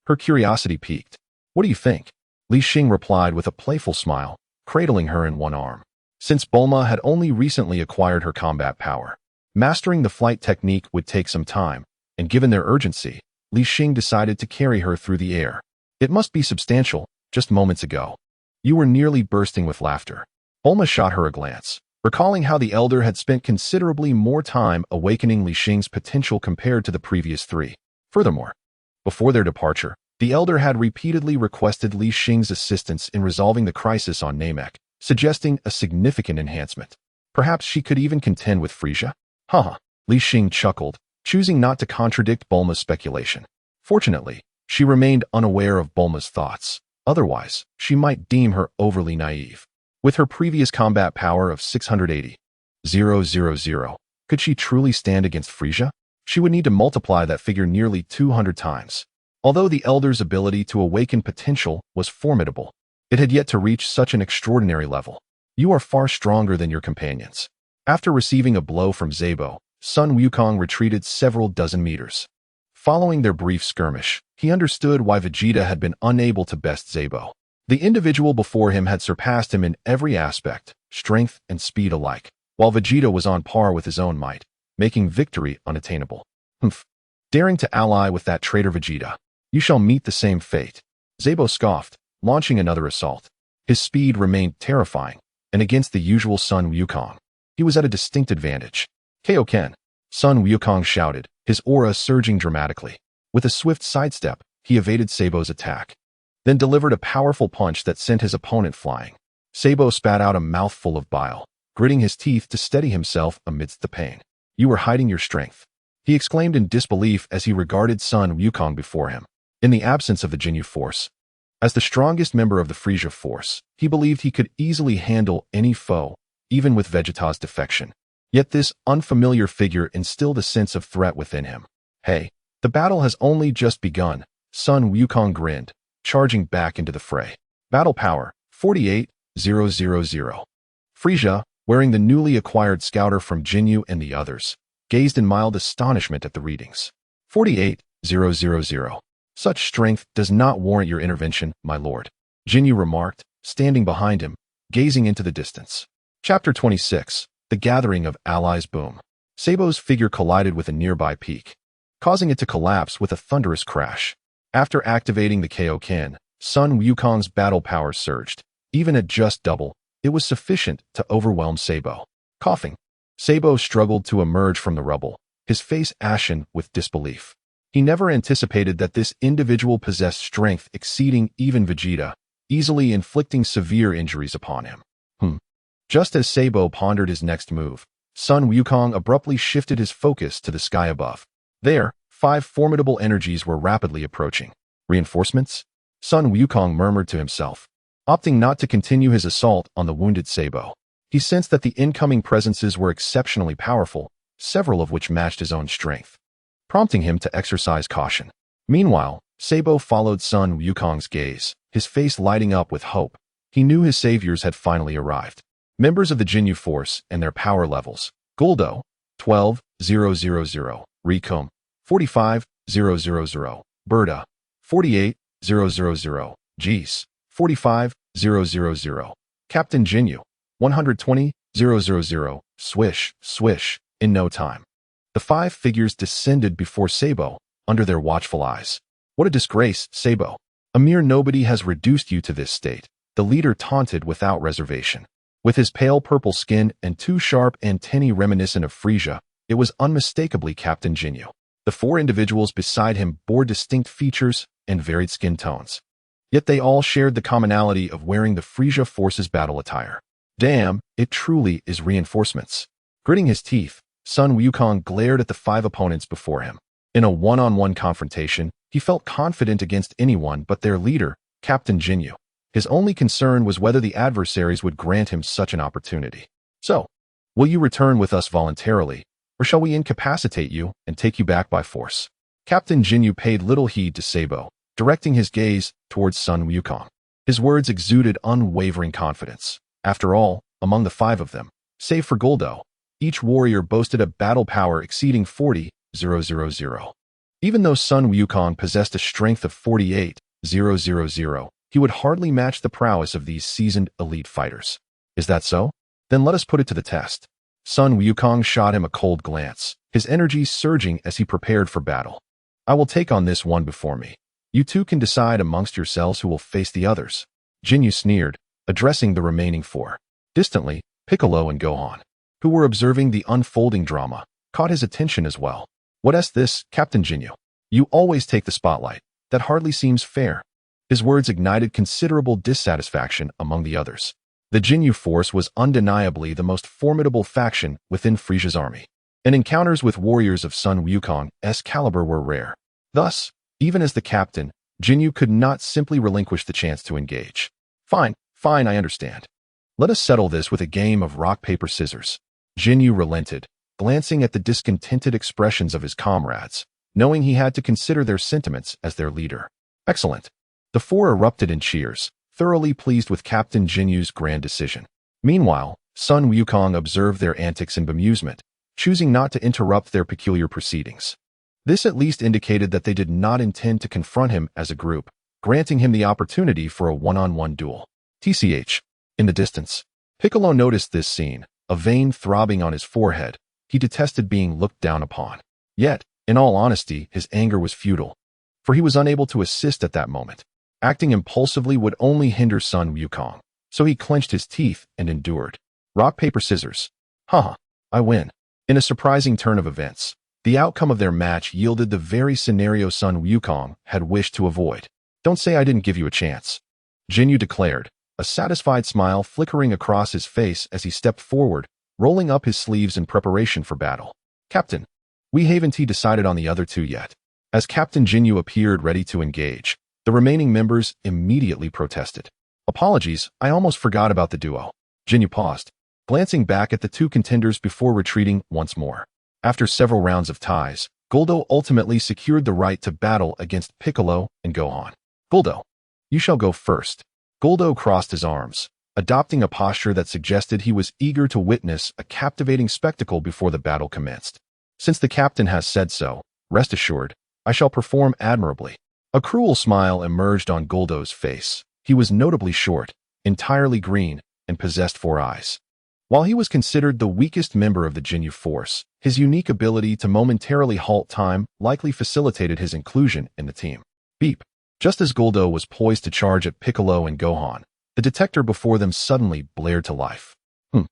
Her curiosity piqued. What do you think? Li Xing replied with a playful smile, cradling her in one arm. Since Bulma had only recently acquired her combat power, mastering the flight technique would take some time, and given their urgency, Li Xing decided to carry her through the air. It must be substantial. Just moments ago, you were nearly bursting with laughter. Bulma shot her a glance, recalling how the Elder had spent considerably more time awakening Li Xing's potential compared to the previous three. Furthermore, before their departure, the Elder had repeatedly requested Li Xing's assistance in resolving the crisis on Namek, suggesting a significant enhancement. Perhaps she could even contend with Frieza? Haha, Li Xing chuckled, choosing not to contradict Bulma's speculation. Fortunately, she remained unaware of Bulma's thoughts. Otherwise, she might deem her overly naive. With her previous combat power of 680,000, could she truly stand against Frieza? She would need to multiply that figure nearly 200 times. Although the Elder's ability to awaken potential was formidable, it had yet to reach such an extraordinary level. You are far stronger than your companions. After receiving a blow from Zabo, Sun Wukong retreated several dozen meters. Following their brief skirmish, he understood why Vegeta had been unable to best Zabo. The individual before him had surpassed him in every aspect, strength and speed alike, while Vegeta was on par with his own might, making victory unattainable. Daring to ally with that traitor Vegeta, you shall meet the same fate. Zabo scoffed, launching another assault. His speed remained terrifying, and against the usual Sun Wukong, he was at a distinct advantage. Kaioken, Sun Wukong shouted, his aura surging dramatically. With a swift sidestep, he evaded Sabo's attack, then delivered a powerful punch that sent his opponent flying. Sabo spat out a mouthful of bile, gritting his teeth to steady himself amidst the pain. You were hiding your strength, he exclaimed in disbelief as he regarded Sun Wukong before him. In the absence of the Jinyu force, as the strongest member of the Frieza force, he believed he could easily handle any foe, even with Vegeta's defection. Yet this unfamiliar figure instilled a sense of threat within him. Hey, the battle has only just begun, Sun Wukong grinned, charging back into the fray. Battle power, 48,000. Frieza, wearing the newly acquired scouter from Jinyu and the others, gazed in mild astonishment at the readings. 48,000. Such strength does not warrant your intervention, my lord, Jinyu remarked, standing behind him, gazing into the distance. Chapter 26. The Gathering of Allies. Boom. Sabo's figure collided with a nearby peak, causing it to collapse with a thunderous crash. After activating the Kaioken, Sun Wukong's battle power surged. Even at just double, it was sufficient to overwhelm Sabo. Coughing, Sabo struggled to emerge from the rubble, his face ashen with disbelief. He never anticipated that this individual possessed strength exceeding even Vegeta, easily inflicting severe injuries upon him. Just as Sabo pondered his next move, Sun Wukong abruptly shifted his focus to the sky above. There, 5 formidable energies were rapidly approaching. Reinforcements? Sun Wukong murmured to himself, opting not to continue his assault on the wounded Sabo. He sensed that the incoming presences were exceptionally powerful, several of which matched his own strength, prompting him to exercise caution. Meanwhile, Sabo followed Sun Wukong's gaze, his face lighting up with hope. He knew his saviors had finally arrived. Members of the Jinyu force and their power levels: Guldo, 12,000, Rikum, 45,000, Berta, 48,000, Geese, 45,000, Captain Jinyu, 120,000, swish, swish, in no time. The five figures descended before Sabo, under their watchful eyes. What a disgrace, Sabo. A mere nobody has reduced you to this state, the leader taunted without reservation. With his pale purple skin and two sharp antennae reminiscent of Frisia, it was unmistakably Captain Ginyu. The four individuals beside him bore distinct features and varied skin tones. Yet they all shared the commonality of wearing the Frisia Force's battle attire. Damn, it truly is reinforcements. Gritting his teeth, Sun Wukong glared at the five opponents before him. In a one-on-one confrontation, he felt confident against anyone but their leader, Captain Ginyu. His only concern was whether the adversaries would grant him such an opportunity. So, will you return with us voluntarily, or shall we incapacitate you and take you back by force? Captain Ginyu paid little heed to Sabo, directing his gaze towards Sun Wukong. His words exuded unwavering confidence. After all, among the five of them, save for Goldo, each warrior boasted a battle power exceeding 40,000. Even though Sun Wukong possessed a strength of 48,000, he would hardly match the prowess of these seasoned elite fighters. Is that so? Then let us put it to the test. Sun Wukong shot him a cold glance, his energy surging as he prepared for battle. I will take on this one before me. You two can decide amongst yourselves who will face the others. Ginyu sneered, addressing the remaining four. Distantly, Piccolo and Gohan, who were observing the unfolding drama, caught his attention as well. What's this, Captain Ginyu? You always take the spotlight. That hardly seems fair. His words ignited considerable dissatisfaction among the others. The Ginyu force was undeniably the most formidable faction within Frisia's army, and encounters with warriors of Sun Wukong's caliber were rare. Thus, even as the captain, Ginyu could not simply relinquish the chance to engage. Fine, I understand. Let us settle this with a game of rock, paper, scissors. Ginyu relented, glancing at the discontented expressions of his comrades, knowing he had to consider their sentiments as their leader. Excellent. The four erupted in cheers, thoroughly pleased with Captain Jinyu's grand decision. Meanwhile, Sun Wukong observed their antics in bemusement, choosing not to interrupt their peculiar proceedings. This at least indicated that they did not intend to confront him as a group, granting him the opportunity for a one-on-one duel. TCH. In the distance, Piccolo noticed this scene, a vein throbbing on his forehead. He detested being looked down upon. Yet, in all honesty, his anger was futile, for he was unable to assist at that moment. Acting impulsively would only hinder Sun Wukong, so he clenched his teeth and endured. Rock, paper, scissors. Haha, I win. In a surprising turn of events, the outcome of their match yielded the very scenario Sun Wukong had wished to avoid. Don't say I didn't give you a chance, Ginyu declared, a satisfied smile flickering across his face as he stepped forward, rolling up his sleeves in preparation for battle. Captain, we haven't decided on the other two yet. As Captain Ginyu appeared ready to engage, the remaining members immediately protested. Apologies, I almost forgot about the duo. Ginyu paused, glancing back at the two contenders before retreating once more. After several rounds of ties, Goldo ultimately secured the right to battle against Piccolo and Gohan. Goldo, you shall go first. Goldo crossed his arms, adopting a posture that suggested he was eager to witness a captivating spectacle before the battle commenced. Since the captain has said so, rest assured, I shall perform admirably. A cruel smile emerged on Goldo's face. He was notably short, entirely green, and possessed 4 eyes. While he was considered the weakest member of the Ginyu force, his unique ability to momentarily halt time likely facilitated his inclusion in the team. Beep. Just as Goldo was poised to charge at Piccolo and Gohan, the detector before them suddenly blared to life. The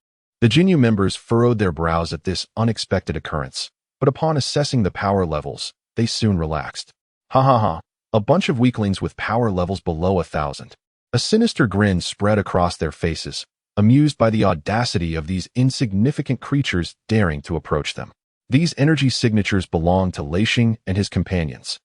Ginyu members furrowed their brows at this unexpected occurrence, but upon assessing the power levels, they soon relaxed. Ha ha ha. A bunch of weaklings with power levels below 1,000. A sinister grin spread across their faces, amused by the audacity of these insignificant creatures daring to approach them. These energy signatures belonged to Li Xing and his companions.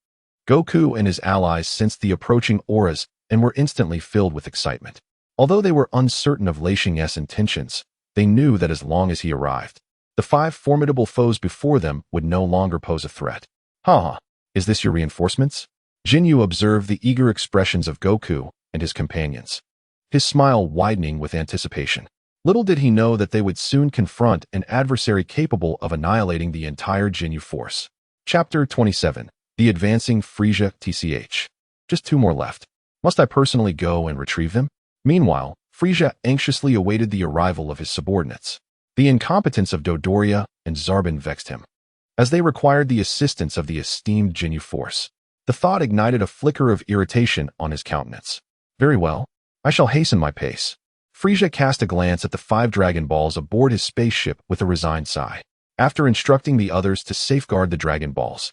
Goku and his allies sensed the approaching auras and were instantly filled with excitement. Although they were uncertain of Li Xing's intentions, they knew that as long as he arrived, the 5 formidable foes before them would no longer pose a threat. Ha! Is this your reinforcements? Ginyu observed the eager expressions of Goku and his companions, his smile widening with anticipation. Little did he know that they would soon confront an adversary capable of annihilating the entire Ginyu force. Chapter 27. The Advancing Frisia TCH. Just 2 more left. Must I personally go and retrieve them? Meanwhile, Frisia anxiously awaited the arrival of his subordinates. The incompetence of Dodoria and Zarbin vexed him. as they required the assistance of the esteemed Jinyu force. The thought ignited a flicker of irritation on his countenance. Very well, I shall hasten my pace. Frieza cast a glance at the 5 Dragon Balls aboard his spaceship with a resigned sigh. After instructing the others to safeguard the Dragon Balls,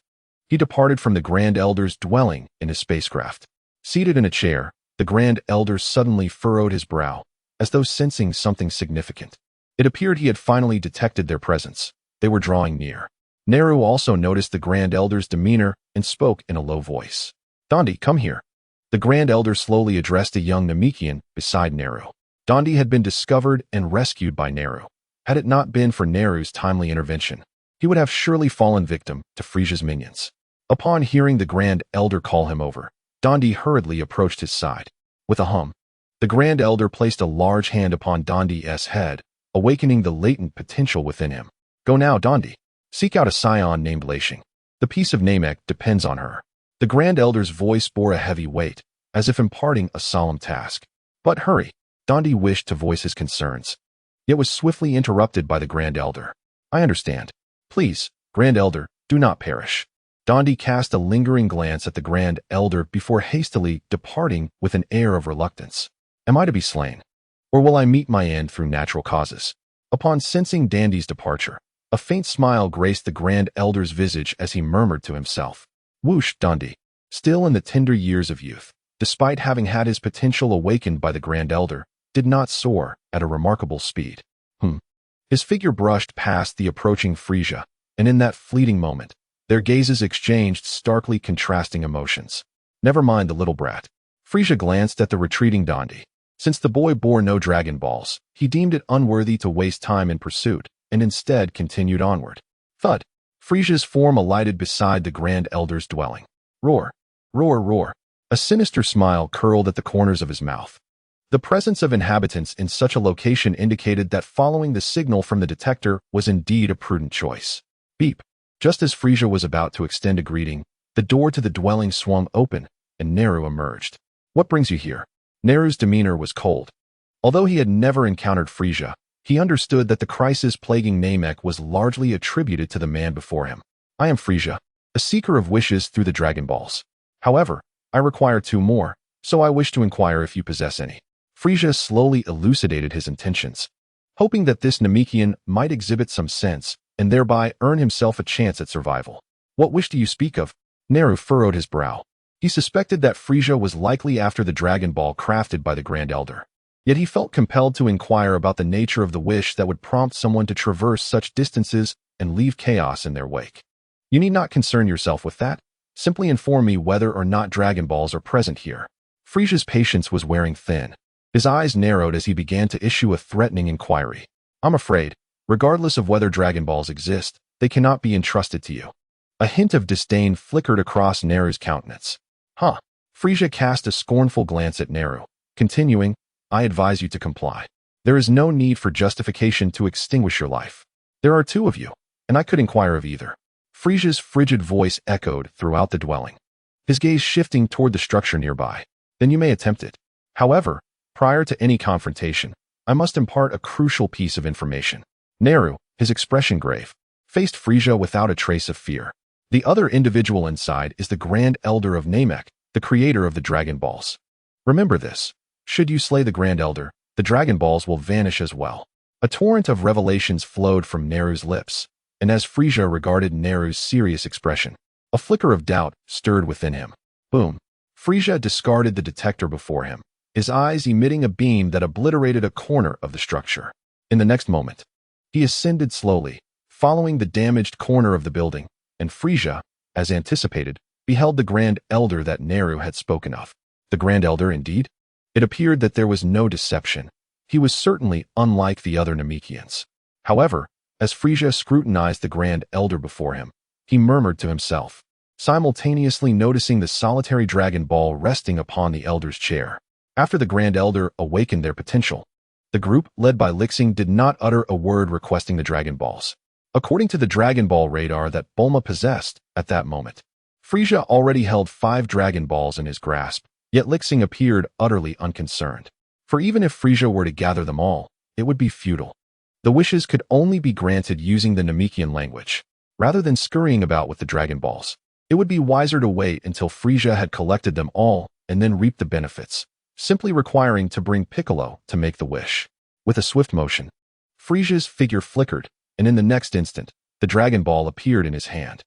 he departed from the Grand Elder's dwelling in his spacecraft. Seated in a chair, the Grand Elder suddenly furrowed his brow, as though sensing something significant. It appeared he had finally detected their presence. They were drawing near. Naru also noticed the Grand Elder's demeanor and spoke in a low voice. Dondi, come here. The Grand Elder slowly addressed a young Namekian beside Naru. Dondi had been discovered and rescued by Naru. Had it not been for Naru's timely intervention, he would have surely fallen victim to Frieza's minions. Upon hearing the Grand Elder call him over, Dondi hurriedly approached his side. With a hum, the Grand Elder placed a large hand upon Dondi's head, awakening the latent potential within him. Go now, Dondi. Seek out a scion named Li Xing. The peace of Namek depends on her. The Grand Elder's voice bore a heavy weight, as if imparting a solemn task. But hurry. Dondi wished to voice his concerns, yet was swiftly interrupted by the Grand Elder. I understand. Please, Grand Elder, do not perish. Dondi cast a lingering glance at the Grand Elder before hastily departing with an air of reluctance. Am I to be slain? Or will I meet my end through natural causes? Upon sensing Dandy's departure, a faint smile graced the Grand Elder's visage as he murmured to himself. Whoosh, Dondi, still in the tender years of youth, despite having had his potential awakened by the Grand Elder, did not soar at a remarkable speed. His figure brushed past the approaching Frieza, and in that fleeting moment, their gazes exchanged starkly contrasting emotions. Never mind the little brat. Frieza glanced at the retreating Dondi. Since the boy bore no Dragon Balls, he deemed it unworthy to waste time in pursuit, and instead continued onward. Thud! Frieza's form alighted beside the Grand Elder's dwelling. Roar! Roar! Roar! A sinister smile curled at the corners of his mouth. The presence of inhabitants in such a location indicated that following the signal from the detector was indeed a prudent choice. Beep! Just as Frieza was about to extend a greeting, the door to the dwelling swung open, and Naru emerged. What brings you here? Naru's demeanor was cold. Although he had never encountered Frieza, he understood that the crisis plaguing Namek was largely attributed to the man before him. I am Frieza, a seeker of wishes through the Dragon Balls. However, I require 2 more, so I wish to inquire if you possess any. Frieza slowly elucidated his intentions, hoping that this Namekian might exhibit some sense and thereby earn himself a chance at survival. What wish do you speak of? Naru furrowed his brow. He suspected that Frieza was likely after the Dragon Ball crafted by the Grand Elder. Yet he felt compelled to inquire about the nature of the wish that would prompt someone to traverse such distances and leave chaos in their wake. You need not concern yourself with that. Simply inform me whether or not Dragon Balls are present here. Frieza's patience was wearing thin. His eyes narrowed as he began to issue a threatening inquiry. I'm afraid, regardless of whether Dragon Balls exist, they cannot be entrusted to you. A hint of disdain flickered across Naru's countenance. Huh. Frieza cast a scornful glance at Naru, continuing, I advise you to comply. There is no need for justification to extinguish your life. There are 2 of you, and I could inquire of either. Frieza's frigid voice echoed throughout the dwelling, his gaze shifting toward the structure nearby. Then you may attempt it. However, prior to any confrontation, I must impart a crucial piece of information. Naru, his expression grave, faced Frieza without a trace of fear. The other individual inside is the Grand Elder of Namek, the creator of the Dragon Balls. Remember this. Should you slay the Grand Elder, the Dragon Balls will vanish as well. A torrent of revelations flowed from Naru's lips, and as Frieza regarded Naru's serious expression, a flicker of doubt stirred within him. Boom. Frieza discarded the detector before him, his eyes emitting a beam that obliterated a corner of the structure. In the next moment, he ascended slowly, following the damaged corner of the building, and Frieza, as anticipated, beheld the Grand Elder that Naru had spoken of. The Grand Elder, indeed? It appeared that there was no deception. He was certainly unlike the other Namekians. However, as Frieza scrutinized the Grand Elder before him, he murmured to himself, simultaneously noticing the solitary Dragon Ball resting upon the Elder's chair. After the Grand Elder awakened their potential, the group, led by Li Xing, did not utter a word requesting the Dragon Balls. According to the Dragon Ball radar that Bulma possessed at that moment, Frieza already held 5 Dragon Balls in his grasp, yet Li Xing appeared utterly unconcerned. For even if Frieza were to gather them all, it would be futile. The wishes could only be granted using the Namekian language. rather than scurrying about with the Dragon Balls. It would be wiser to wait until Frieza had collected them all and then reap the benefits, simply requiring to bring Piccolo to make the wish. With a swift motion, Frieza's figure flickered, and in the next instant, the Dragon Ball appeared in his hand.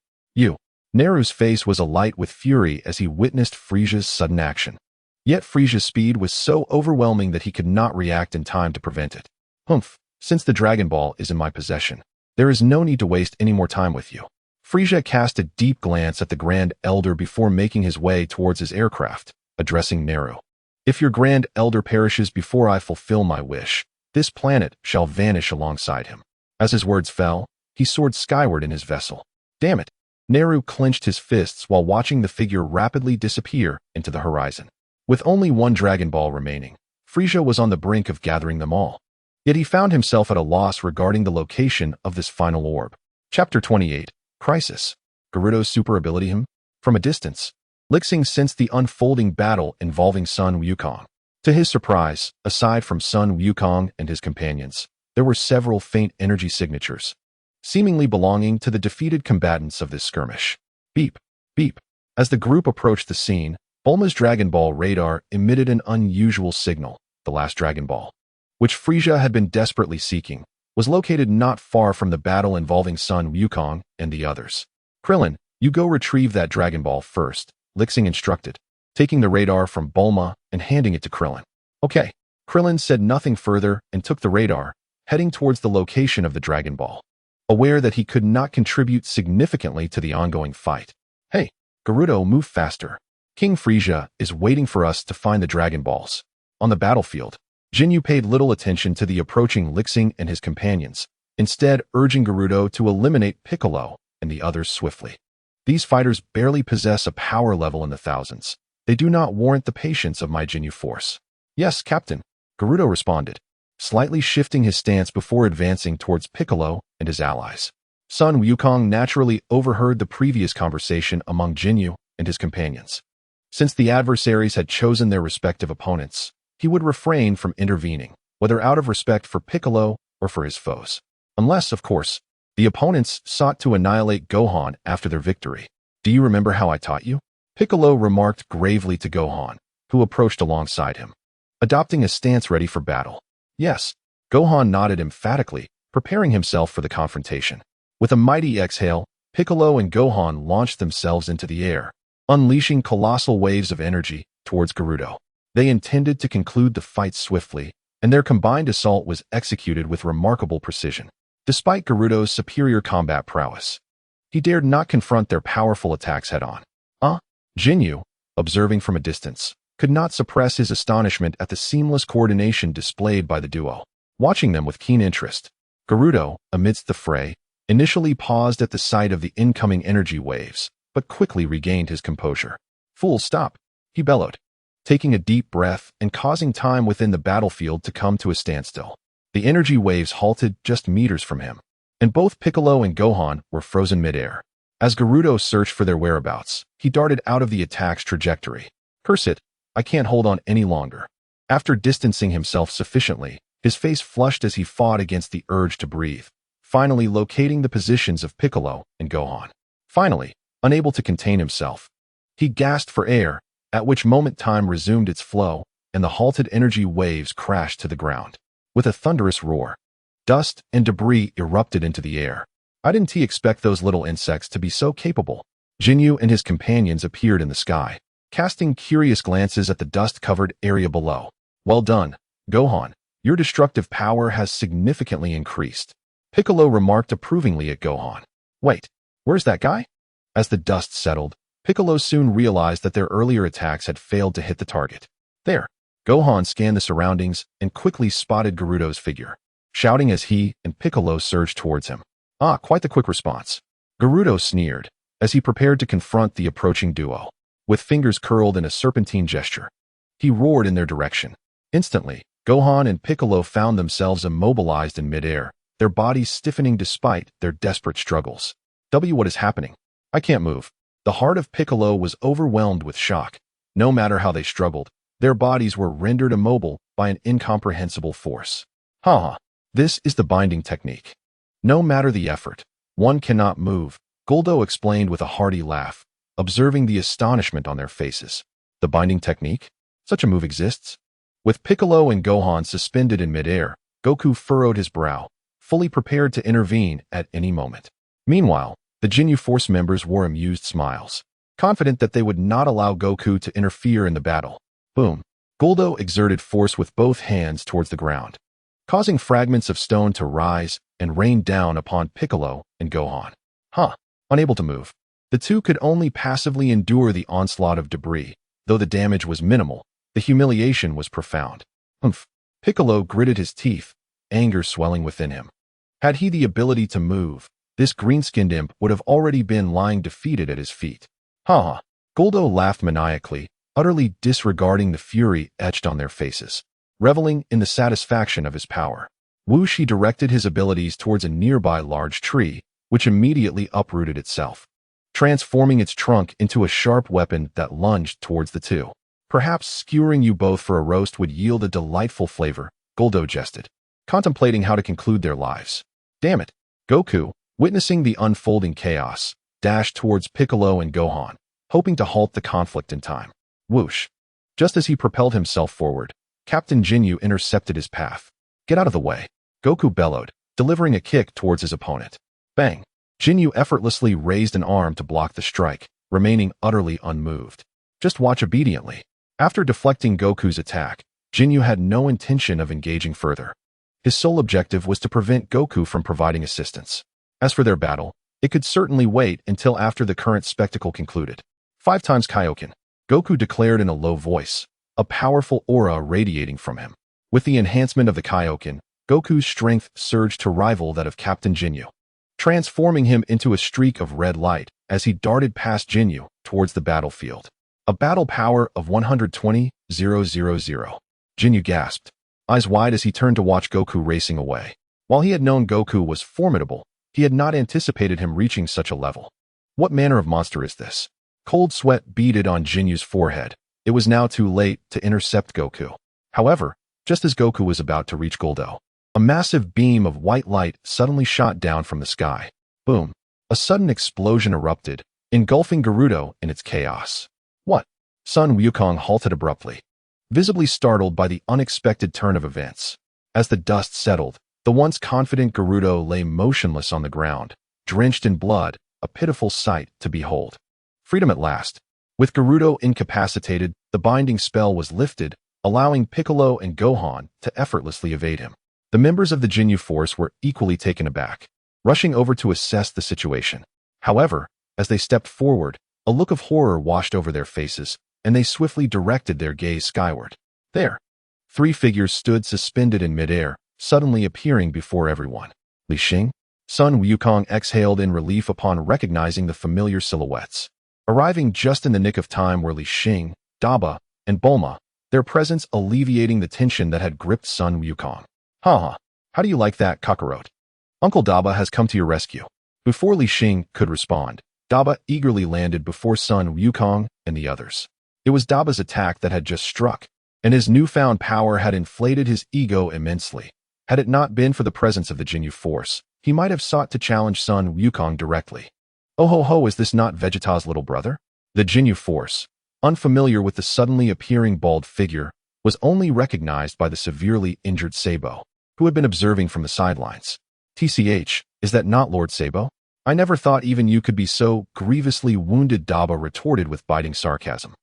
Neru's face was alight with fury as he witnessed Frieza's sudden action. Yet Frieza's speed was so overwhelming that he could not react in time to prevent it. Humph, since the Dragon Ball is in my possession, there is no need to waste any more time with you. Frieza cast a deep glance at the Grand Elder before making his way towards his aircraft, addressing Neru. If your Grand Elder perishes before I fulfill my wish, this planet shall vanish alongside him. As his words fell, he soared skyward in his vessel. Damn it! Neru clenched his fists while watching the figure rapidly disappear into the horizon. With only one Dragon Ball remaining, Frieza was on the brink of gathering them all. Yet he found himself at a loss regarding the location of this final orb. Chapter 28, Crisis. Gerudo's super ability. From a distance, Li Xing sensed the unfolding battle involving Sun Wukong. To his surprise, aside from Sun Wukong and his companions, there were several faint energy signatures, seemingly belonging to the defeated combatants of this skirmish. Beep, beep. As the group approached the scene, Bulma's Dragon Ball radar emitted an unusual signal. The last Dragon Ball, which Frieza had been desperately seeking, was located not far from the battle involving Sun Wukong and the others. Krillin, you go retrieve that Dragon Ball first, Li Xing instructed, taking the radar from Bulma and handing it to Krillin. Okay. Krillin said nothing further and took the radar, heading towards the location of the Dragon Ball, aware that he could not contribute significantly to the ongoing fight. Hey, Gerudo, move faster. King Frieza is waiting for us to find the Dragon Balls. On the battlefield, Jinyu paid little attention to the approaching Li Xing and his companions, instead urging Gerudo to eliminate Piccolo and the others swiftly. These fighters barely possess a power level in the thousands. They do not warrant the patience of my Jinyu force. Yes, Captain, Gerudo responded, slightly shifting his stance before advancing towards Piccolo and his allies. Sun Wukong naturally overheard the previous conversation among Jinyu and his companions. Since the adversaries had chosen their respective opponents, he would refrain from intervening, whether out of respect for Piccolo or for his foes. Unless, of course, the opponents sought to annihilate Gohan after their victory. Do you remember how I taught you? Piccolo remarked gravely to Gohan, who approached alongside him, adopting a stance ready for battle. Yes, Gohan nodded emphatically, preparing himself for the confrontation. With a mighty exhale, Piccolo and Gohan launched themselves into the air, unleashing colossal waves of energy towards Gerudo. They intended to conclude the fight swiftly, and their combined assault was executed with remarkable precision. Despite Gerudo's superior combat prowess, he dared not confront their powerful attacks head-on. Jinyu, observing from a distance, could not suppress his astonishment at the seamless coordination displayed by the duo. Watching them with keen interest, Gerudo, amidst the fray, initially paused at the sight of the incoming energy waves, but quickly regained his composure. Fool, stop, he bellowed, taking a deep breath and causing time within the battlefield to come to a standstill. The energy waves halted just meters from him, and both Piccolo and Gohan were frozen midair. As Gerudo searched for their whereabouts, he darted out of the attack's trajectory. Curse it, I can't hold on any longer. After distancing himself sufficiently, his face flushed as he fought against the urge to breathe, finally locating the positions of Piccolo and Gohan. Finally, unable to contain himself, he gasped for air, at which moment time resumed its flow, and the halted energy waves crashed to the ground. With a thunderous roar, dust and debris erupted into the air. I didn't expect those little insects to be so capable. Jinyu and his companions appeared in the sky, casting curious glances at the dust-covered area below. Well done, Gohan. Your destructive power has significantly increased. Piccolo remarked approvingly at Gohan. Wait, where's that guy? As the dust settled, Piccolo soon realized that their earlier attacks had failed to hit the target. There. Gohan scanned the surroundings and quickly spotted Gerudo's figure, shouting as he and Piccolo surged towards him. Quite the quick response. Gerudo sneered as he prepared to confront the approaching duo. With fingers curled in a serpentine gesture, he roared in their direction. Instantly, Gohan and Piccolo found themselves immobilized in midair, their bodies stiffening despite their desperate struggles. What is happening? I can't move. The heart of Piccolo was overwhelmed with shock. No matter how they struggled, their bodies were rendered immobile by an incomprehensible force. This is the binding technique. No matter the effort, One cannot move, Guldo explained with a hearty laugh, observing the astonishment on their faces. The binding technique? Such a move exists? With Piccolo and Gohan suspended in midair, Goku furrowed his brow, fully prepared to intervene at any moment. Meanwhile, the Ginyu Force members wore amused smiles, confident that they would not allow Goku to interfere in the battle. Boom. Guldo exerted force with both hands towards the ground, causing fragments of stone to rise and rain down upon Piccolo and Gohan. Unable to move, the two could only passively endure the onslaught of debris. Though the damage was minimal, the humiliation was profound. Piccolo gritted his teeth, anger swelling within him. Had he the ability to move, this green-skinned imp would have already been lying defeated at his feet. Guldo laughed maniacally, utterly disregarding the fury etched on their faces, reveling in the satisfaction of his power. Wuxi directed his abilities towards a nearby large tree, which immediately uprooted itself, transforming its trunk into a sharp weapon that lunged towards the two. Perhaps skewering you both for a roast would yield a delightful flavor, Guldo jested, contemplating how to conclude their lives. Damn it! Goku, witnessing the unfolding chaos, dashed towards Piccolo and Gohan, hoping to halt the conflict in time. Whoosh! Just as he propelled himself forward, Captain Ginyu intercepted his path. Get out of the way! Goku bellowed, delivering a kick towards his opponent. Bang! Ginyu effortlessly raised an arm to block the strike, remaining utterly unmoved. Just watch obediently. After deflecting Goku's attack, Ginyu had no intention of engaging further. His sole objective was to prevent Goku from providing assistance. As for their battle, it could certainly wait until after the current spectacle concluded. 5 times Kaioken, Goku declared in a low voice, a powerful aura radiating from him. With the enhancement of the Kaioken, Goku's strength surged to rival that of Captain Ginyu, transforming him into a streak of red light as he darted past Ginyu towards the battlefield. A battle power of 120,000. Ginyu gasped, eyes wide as he turned to watch Goku racing away. While he had known Goku was formidable, he had not anticipated him reaching such a level. What manner of monster is this? Cold sweat beaded on Jinyu's forehead. It was now too late to intercept Goku. However, just as Goku was about to reach Guldo, a massive beam of white light suddenly shot down from the sky. Boom! A sudden explosion erupted, engulfing Gerudo in its chaos. What? Sun Wukong halted abruptly, visibly startled by the unexpected turn of events. As the dust settled, the once confident Gerudo lay motionless on the ground, drenched in blood, a pitiful sight to behold. Freedom at last. With Gerudo incapacitated, the binding spell was lifted, allowing Piccolo and Gohan to effortlessly evade him. The members of the Ginyu Force were equally taken aback, rushing over to assess the situation. However, as they stepped forward, a look of horror washed over their faces, and they swiftly directed their gaze skyward. There, 3 figures stood suspended in midair, suddenly appearing before everyone. Li Xing? Sun Wukong exhaled in relief upon recognizing the familiar silhouettes. Arriving just in the nick of time were Li Xing, Daba, and Bulma, their presence alleviating the tension that had gripped Sun Wukong. How do you like that, Kakarot? Uncle Daba has come to your rescue. Before Li Xing could respond, Daba eagerly landed before Sun Wukong and the others. It was Daba's attack that had just struck, and his newfound power had inflated his ego immensely. Had it not been for the presence of the Ginyu Force, he might have sought to challenge Sun Wukong directly. Oh ho ho, is this not Vegeta's little brother? The Ginyu Force, unfamiliar with the suddenly appearing bald figure, was only recognized by the severely injured Sabo, who had been observing from the sidelines. TCH, is that not Lord Sabo? I never thought even you could be so grievously wounded, Daba retorted with biting sarcasm.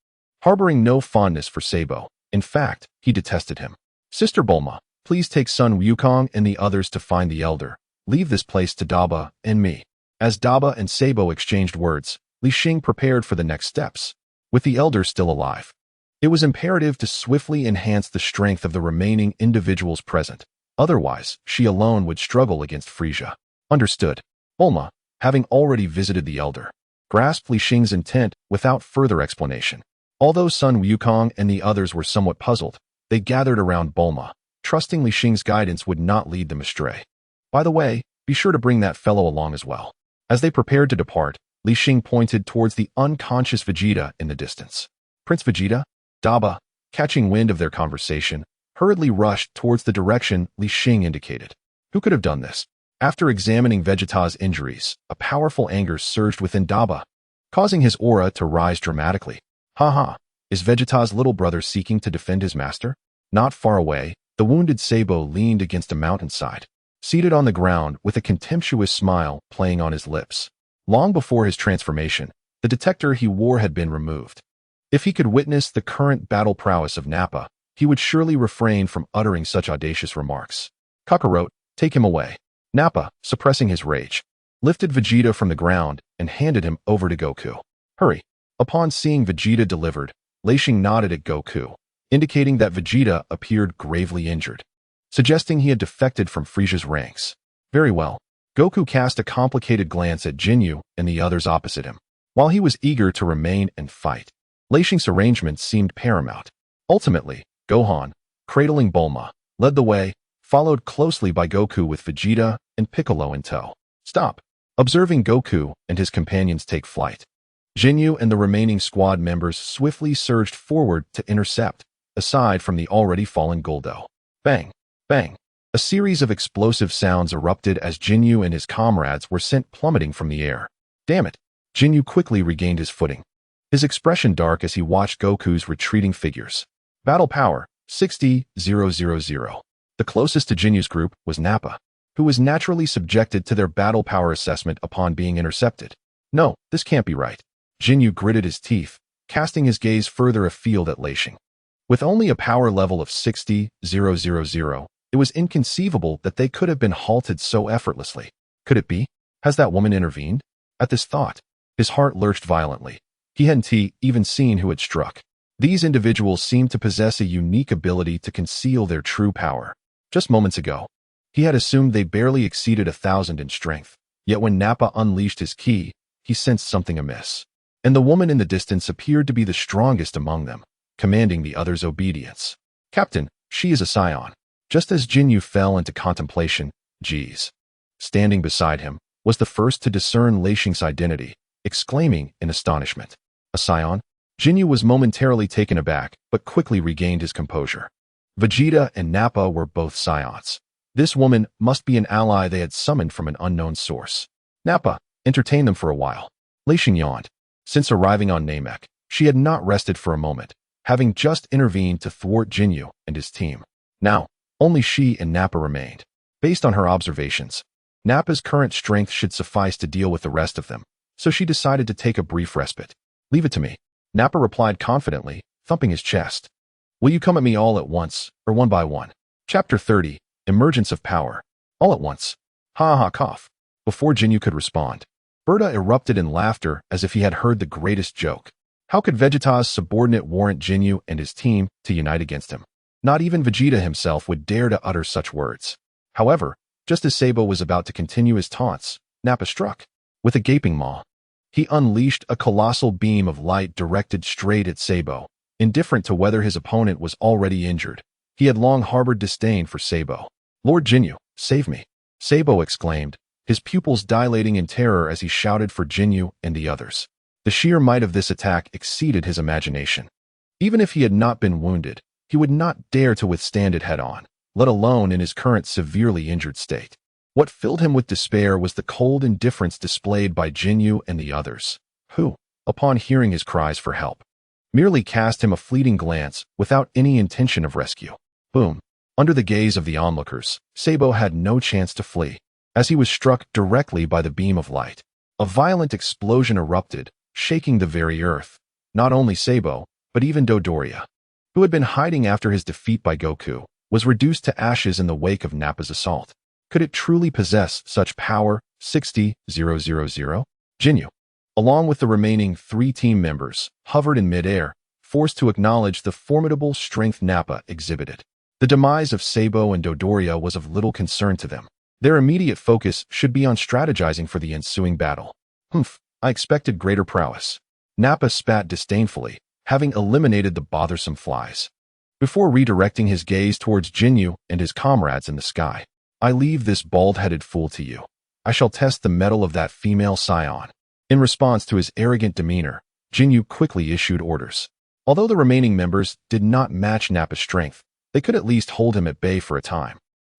Harboring no fondness for Sabo, in fact, he detested him. Sister Bulma, please take Sun Wukong and the others to find the elder. Leave this place to Daba and me. As Daba and Sabo exchanged words, Li Xing prepared for the next steps. With the elder still alive, it was imperative to swiftly enhance the strength of the remaining individuals present. Otherwise, she alone would struggle against Frisia. Understood. Bulma, having already visited the elder, grasped Li Xing's intent without further explanation. Although Sun Wukong and the others were somewhat puzzled, they gathered around Bulma, trusting Li Xing's guidance would not lead them astray. By the way, be sure to bring that fellow along as well. As they prepared to depart, Li Xing pointed towards the unconscious Vegeta in the distance. Prince Vegeta? Daba, catching wind of their conversation, hurriedly rushed towards the direction Li Xing indicated. Who could have done this? After examining Vegeta's injuries, a powerful anger surged within Daba, causing his aura to rise dramatically. Haha, is Vegeta's little brother seeking to defend his master? Not far away, the wounded Sabo leaned against a mountainside, seated on the ground with a contemptuous smile playing on his lips. Long before his transformation, the detector he wore had been removed. If he could witness the current battle prowess of Nappa, he would surely refrain from uttering such audacious remarks. Kakarot, take him away. Nappa, suppressing his rage, lifted Vegeta from the ground and handed him over to Goku. Hurry. Upon seeing Vegeta delivered, Li Xing nodded at Goku, indicating that Vegeta appeared gravely injured, suggesting he had defected from Frieza's ranks. Very well. Goku cast a complicated glance at Jinyu and the others opposite him. While he was eager to remain and fight, Li Xing's arrangements seemed paramount. Ultimately, Gohan, cradling Bulma, led the way, followed closely by Goku with Vegeta and Piccolo in tow. Stop. Observing Goku and his companions take flight, Jinyu and the remaining squad members swiftly surged forward to intercept, aside from the already fallen Guldo. Bang! Bang! A series of explosive sounds erupted as Jinyu and his comrades were sent plummeting from the air. Damn it! Jinyu quickly regained his footing, his expression dark as he watched Goku's retreating figures. Battle power, 60,000. The closest to Jinyu's group was Nappa, who was naturally subjected to their battle power assessment upon being intercepted. No, this can't be right. Jinyu gritted his teeth, casting his gaze further afield at Li Xing. With only a power level of 60,000, it was inconceivable that they could have been halted so effortlessly. Could it be? Has that woman intervened? At this thought, his heart lurched violently. He hadn't even seen who had struck. These individuals seemed to possess a unique ability to conceal their true power. Just moments ago, he had assumed they barely exceeded 1,000 in strength. Yet when Nappa unleashed his ki, he sensed something amiss. And the woman in the distance appeared to be the strongest among them, commanding the others' obedience. Captain, she is a scion. Just as Jinyu fell into contemplation, Jeez, standing beside him, was the first to discern Li Xing's identity, exclaiming in astonishment. A scion? Jinyu was momentarily taken aback, but quickly regained his composure. Vegeta and Nappa were both scions. This woman must be an ally they had summoned from an unknown source. Nappa, entertain them for a while. Li Xing yawned. Since arriving on Namek, she had not rested for a moment, having just intervened to thwart Jinyu and his team. Now, only she and Nappa remained. Based on her observations, Nappa's current strength should suffice to deal with the rest of them, so she decided to take a brief respite. Leave it to me, Nappa replied confidently, thumping his chest. Will you come at me all at once, or one by one? Chapter 30, Emergence of Power. All at once. Ha ha cough. Before Jinyu could respond, Berta erupted in laughter as if he had heard the greatest joke. How could Vegeta's subordinate warrant Jinyu and his team to unite against him? Not even Vegeta himself would dare to utter such words. However, just as Sabo was about to continue his taunts, Nappa struck. With a gaping maw, he unleashed a colossal beam of light directed straight at Sabo. Indifferent to whether his opponent was already injured, he had long harbored disdain for Sabo. Lord Jinyu, save me! Sabo exclaimed, his pupils dilating in terror as he shouted for Jinyu and the others. The sheer might of this attack exceeded his imagination. Even if he had not been wounded, he would not dare to withstand it head-on, let alone in his current severely injured state. What filled him with despair was the cold indifference displayed by Jinyu and the others, who, upon hearing his cries for help, merely cast him a fleeting glance without any intention of rescue. Boom! Under the gaze of the onlookers, Sabo had no chance to flee, as he was struck directly by the beam of light. A violent explosion erupted, shaking the very earth. Not only Sabo, but even Dodoria, who had been hiding after his defeat by Goku, was reduced to ashes in the wake of Nappa's assault. Could it truly possess such power? 60,000. Jinyu, along with the remaining 3 team members, hovered in midair, forced to acknowledge the formidable strength Nappa exhibited. The demise of Sabo and Dodoria was of little concern to them. Their immediate focus should be on strategizing for the ensuing battle. Humph, I expected greater prowess. Nappa spat disdainfully, having eliminated the bothersome flies. Before redirecting his gaze towards Jinyu and his comrades in the sky, I leave this bald-headed fool to you. I shall test the mettle of that female scion. In response to his arrogant demeanor, Jinyu quickly issued orders. Although the remaining members did not match Nappa's strength, they could at least hold him at bay for a time.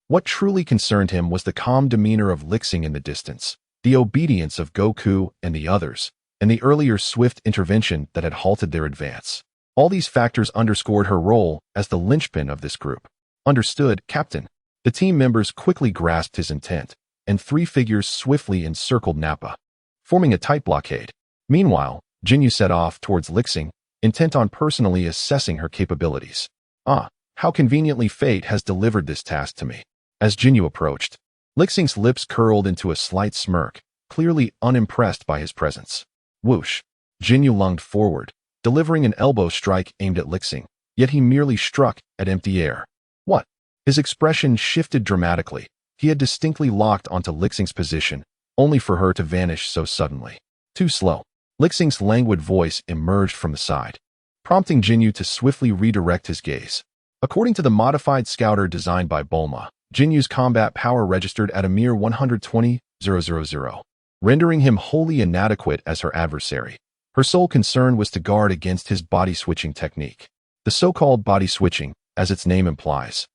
What truly concerned him was the calm demeanor of Li Xing in the distance, the obedience of Goku and the others, and the earlier swift intervention that had halted their advance. All these factors underscored her role as the linchpin of this group. Understood, Captain. The team members quickly grasped his intent, and 3 figures swiftly encircled Nappa, forming a tight blockade. Meanwhile, Jinyu set off towards Li Xing, intent on personally assessing her capabilities. Ah, how conveniently fate has delivered this task to me. As Jinyu approached, Li Xing's lips curled into a slight smirk, clearly unimpressed by his presence. Whoosh! Jinyu lunged forward, delivering an elbow strike aimed at Li Xing, yet he merely struck at empty air. What? His expression shifted dramatically. He had distinctly locked onto Li Xing's position, only for her to vanish so suddenly. Too slow. Li Xing's languid voice emerged from the side, prompting Jinyu to swiftly redirect his gaze. According to the modified scouter designed by Bulma, Jinyu's combat power registered at a mere 120,000, rendering him wholly inadequate as her adversary. Her sole concern was to guard against his body-switching technique. The so-called body-switching, as its name implies,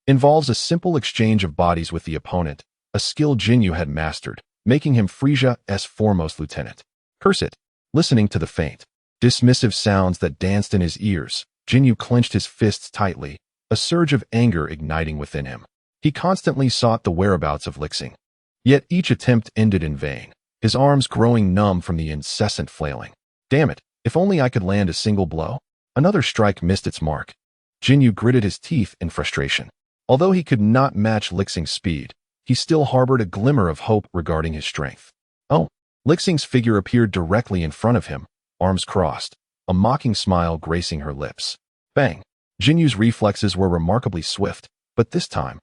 involves a simple exchange of bodies with the opponent, a skill Jinyu had mastered, making him Frisia's foremost lieutenant. Curse it! Listening to the faint, dismissive sounds that danced in his ears, Jinyu clenched his fists tightly, a surge of anger igniting within him. He constantly sought the whereabouts of Li Xing. Yet each attempt ended in vain, his arms growing numb from the incessant flailing. Damn it, if only I could land a single blow. Another strike missed its mark. Jinyu gritted his teeth in frustration. Although he could not match Li Xing's speed, he still harbored a glimmer of hope regarding his strength. Oh! Li Xing's figure appeared directly in front of him, arms crossed, a mocking smile gracing her lips. Bang! Jinyu's reflexes were remarkably swift, but this time,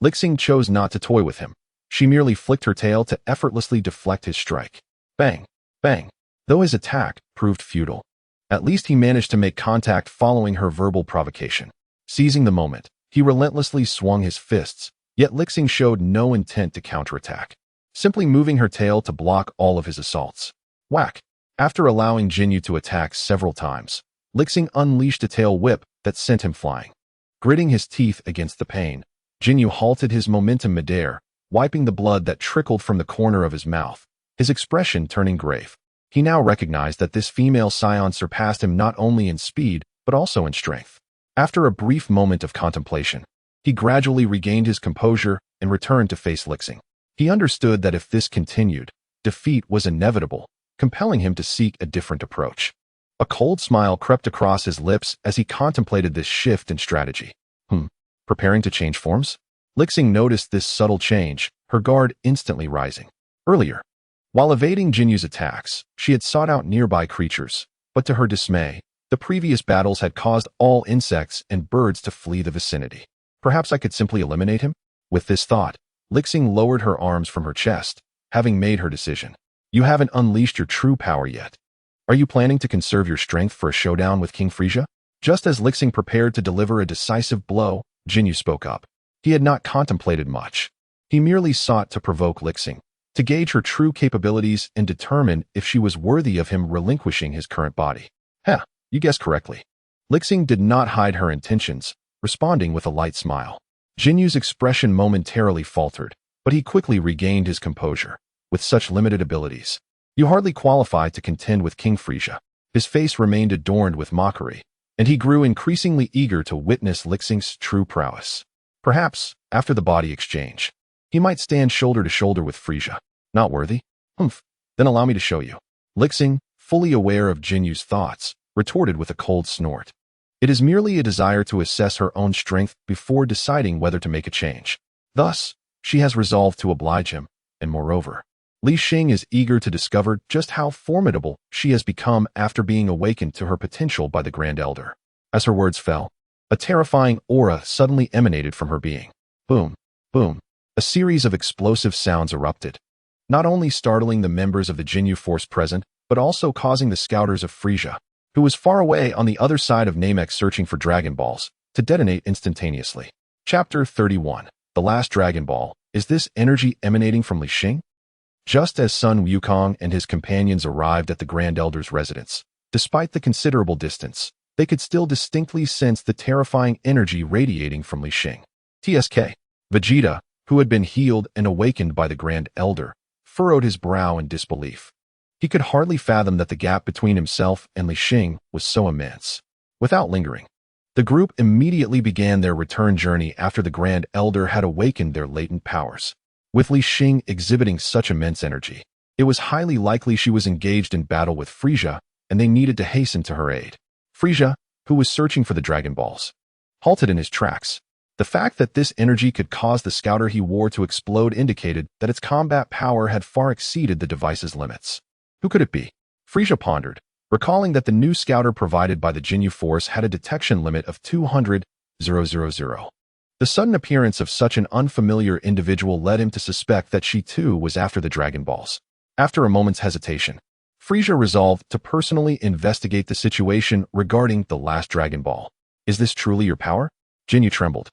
Li Xing chose not to toy with him. She merely flicked her tail to effortlessly deflect his strike. Bang! Bang! Though his attack proved futile, at least he managed to make contact following her verbal provocation. Seizing the moment, he relentlessly swung his fists, yet Li Xing showed no intent to counterattack, simply moving her tail to block all of his assaults. Whack! After allowing Jinyu to attack several times, Li Xing unleashed a tail whip that sent him flying. Gritting his teeth against the pain, Jinyu halted his momentum midair, wiping the blood that trickled from the corner of his mouth, his expression turning grave. He now recognized that this female scion surpassed him not only in speed, but also in strength. After a brief moment of contemplation, he gradually regained his composure and returned to face Li Xing. He understood that if this continued, defeat was inevitable, compelling him to seek a different approach. A cold smile crept across his lips as he contemplated this shift in strategy. Preparing to change forms? Li Xing noticed this subtle change, her guard instantly rising. Earlier, while evading Jinyu's attacks, she had sought out nearby creatures, but to her dismay, the previous battles had caused all insects and birds to flee the vicinity. Perhaps I could simply eliminate him? With this thought, Li Xing lowered her arms from her chest, having made her decision. You haven't unleashed your true power yet. Are you planning to conserve your strength for a showdown with King Frisia? Just as Li Xing prepared to deliver a decisive blow, Jinyu spoke up. He had not contemplated much. He merely sought to provoke Li Xing, to gauge her true capabilities and determine if she was worthy of him relinquishing his current body. You guessed correctly. Li Xing did not hide her intentions, responding with a light smile. Jinyu's expression momentarily faltered, but he quickly regained his composure. With such limited abilities, you hardly qualify to contend with King Frisia. His face remained adorned with mockery, and he grew increasingly eager to witness Li Xing's true prowess. Perhaps, after the body exchange, he might stand shoulder to shoulder with Frisia. Not worthy? Then allow me to show you. Li Xing, fully aware of Jinyu's thoughts, retorted with a cold snort. It is merely a desire to assess her own strength before deciding whether to make a change. Thus, she has resolved to oblige him, and moreover, Li Xing is eager to discover just how formidable she has become after being awakened to her potential by the Grand Elder. As her words fell, a terrifying aura suddenly emanated from her being. Boom, boom. A series of explosive sounds erupted, not only startling the members of the Jinyu force present, but also causing the scouters of Frisia, who was far away on the other side of Namek searching for Dragon Balls, to detonate instantaneously. Chapter 31. The Last Dragon Ball. Is this energy emanating from Li Xing? Just as Sun Wukong and his companions arrived at the Grand Elder's residence, despite the considerable distance, they could still distinctly sense the terrifying energy radiating from Li Xing. TSK. Vegeta, who had been healed and awakened by the Grand Elder, furrowed his brow in disbelief. He could hardly fathom that the gap between himself and Li Xing was so immense. Without lingering, the group immediately began their return journey after the Grand Elder had awakened their latent powers. With Li Xing exhibiting such immense energy, it was highly likely she was engaged in battle with Frieza, and they needed to hasten to her aid. Frieza, who was searching for the Dragon Balls, halted in his tracks. The fact that this energy could cause the scouter he wore to explode indicated that its combat power had far exceeded the device's limits. Who could it be? Frieza pondered, recalling that the new scouter provided by the Ginyu Force had a detection limit of 200,000. The sudden appearance of such an unfamiliar individual led him to suspect that she too was after the Dragon Balls. After a moment's hesitation, Frieza resolved to personally investigate the situation regarding the last Dragon Ball. Is this truly your power? Ginyu trembled,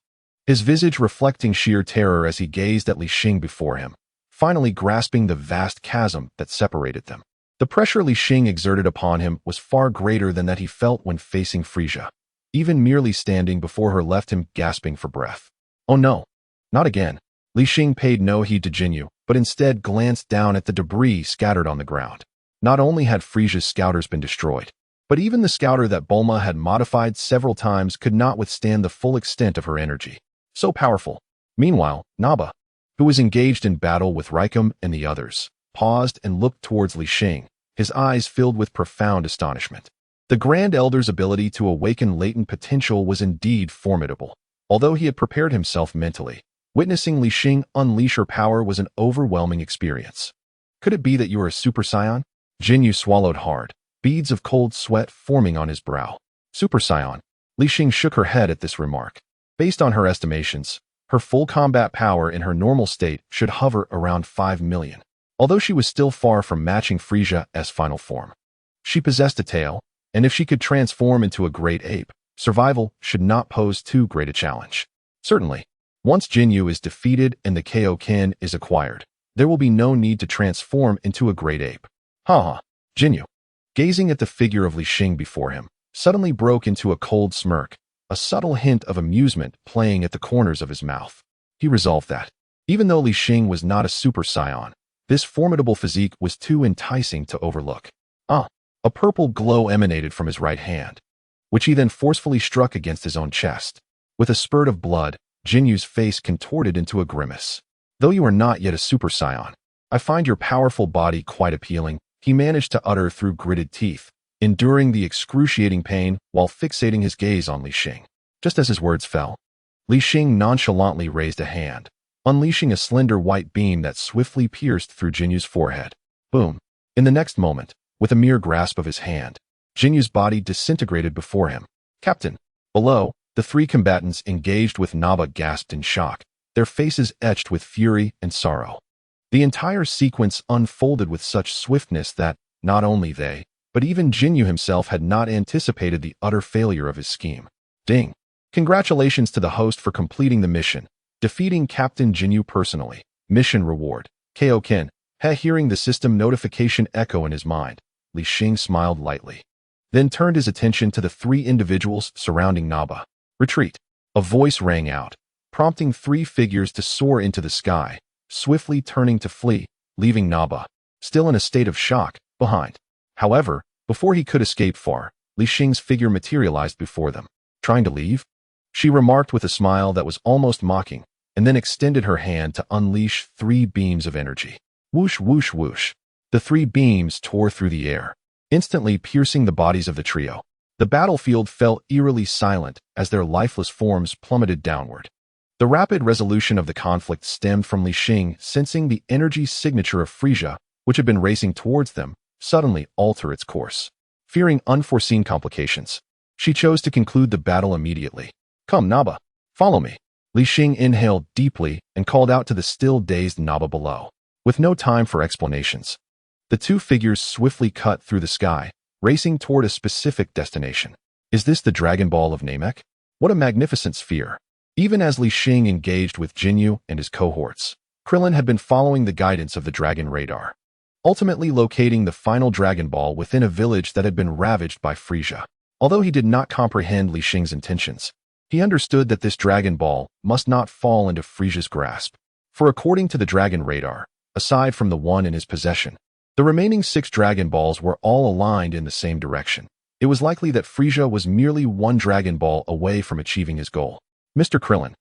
his visage reflecting sheer terror as he gazed at Li Xing before him, finally grasping the vast chasm that separated them. The pressure Li Xing exerted upon him was far greater than that he felt when facing Frieza. Even merely standing before her left him gasping for breath. Oh no, not again. Li Xing paid no heed to Ginyu, but instead glanced down at the debris scattered on the ground. Not only had Frieza's scouters been destroyed, but even the scouter that Bulma had modified several times could not withstand the full extent of her energy. So powerful. Meanwhile, Naba, who was engaged in battle with Raikum and the others, paused and looked towards Li Xing, his eyes filled with profound astonishment. The Grand Elder's ability to awaken latent potential was indeed formidable. Although he had prepared himself mentally, witnessing Li Xing unleash her power was an overwhelming experience. Could it be that you are a Super Saiyan? Ginyu swallowed hard, beads of cold sweat forming on his brow. Super Saiyan. Li Xing shook her head at this remark. Based on her estimations, her full combat power in her normal state should hover around 5 million. Although she was still far from matching Frieza's final form. She possessed a tail, and if she could transform into a great ape, survival should not pose too great a challenge. Certainly, once Ginyu is defeated and the Kaioken is acquired, there will be no need to transform into a great ape. Ha! Ginyu, gazing at the figure of Li Xing before him, suddenly broke into a cold smirk, a subtle hint of amusement playing at the corners of his mouth. He resolved that, even though Li Xing was not a Super Saiyan, this formidable physique was too enticing to overlook. A purple glow emanated from his right hand, which he then forcefully struck against his own chest. With a spurt of blood, Jinyu's face contorted into a grimace. Though you are not yet a Super Saiyan, I find your powerful body quite appealing, he managed to utter through gritted teeth, enduring the excruciating pain while fixating his gaze on Li Xing. Just as his words fell, Li Xing nonchalantly raised a hand, unleashing a slender white beam that swiftly pierced through Jinyu's forehead. Boom! In the next moment, with a mere grasp of his hand, Jinyu's body disintegrated before him. Captain! Below, the three combatants engaged with Naba gasped in shock, their faces etched with fury and sorrow. The entire sequence unfolded with such swiftness that, not only they, but even Ginyu himself had not anticipated the utter failure of his scheme. Ding! Congratulations to the host for completing the mission, defeating Captain Ginyu personally. Mission reward. Kaioken. Hearing the system notification echo in his mind, Li Xing smiled lightly, then turned his attention to the three individuals surrounding Naba. Retreat. A voice rang out, prompting three figures to soar into the sky, swiftly turning to flee, leaving Naba, still in a state of shock, behind. However, before he could escape far, Li Xing's figure materialized before them. Trying to leave? She remarked with a smile that was almost mocking, and then extended her hand to unleash 3 beams of energy. Whoosh, whoosh, whoosh. The 3 beams tore through the air, instantly piercing the bodies of the trio. The battlefield fell eerily silent as their lifeless forms plummeted downward. The rapid resolution of the conflict stemmed from Li Xing sensing the energy signature of Frieza, which had been racing towards them, suddenly alter its course. Fearing unforeseen complications, she chose to conclude the battle immediately. Come, Naba, follow me. Li Xing inhaled deeply and called out to the still dazed Naba below. With no time for explanations, the 2 figures swiftly cut through the sky, racing toward a specific destination. Is this the Dragon Ball of Namek? What a magnificent sphere! Even as Li Xing engaged with Ginyu and his cohorts, Krillin had been following the guidance of the Dragon Radar, ultimately locating the final Dragon Ball within a village that had been ravaged by Frieza. Although he did not comprehend Li Xing's intentions, He understood that this Dragon Ball must not fall into Frisia's grasp. For according to the Dragon Radar, aside from the one in his possession, the remaining 6 Dragon Balls were all aligned in the same direction. It was likely that Frisia was merely one Dragon Ball away from achieving his goal. Mr. Krillin.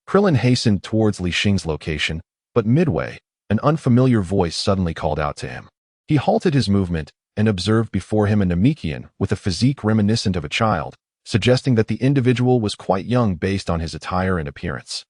Krillin hastened towards Li Xing's location, but midway, an unfamiliar voice suddenly called out to him. He halted his movement and observed before him a Namekian with a physique reminiscent of a child, suggesting that the individual was quite young based on his attire and appearance.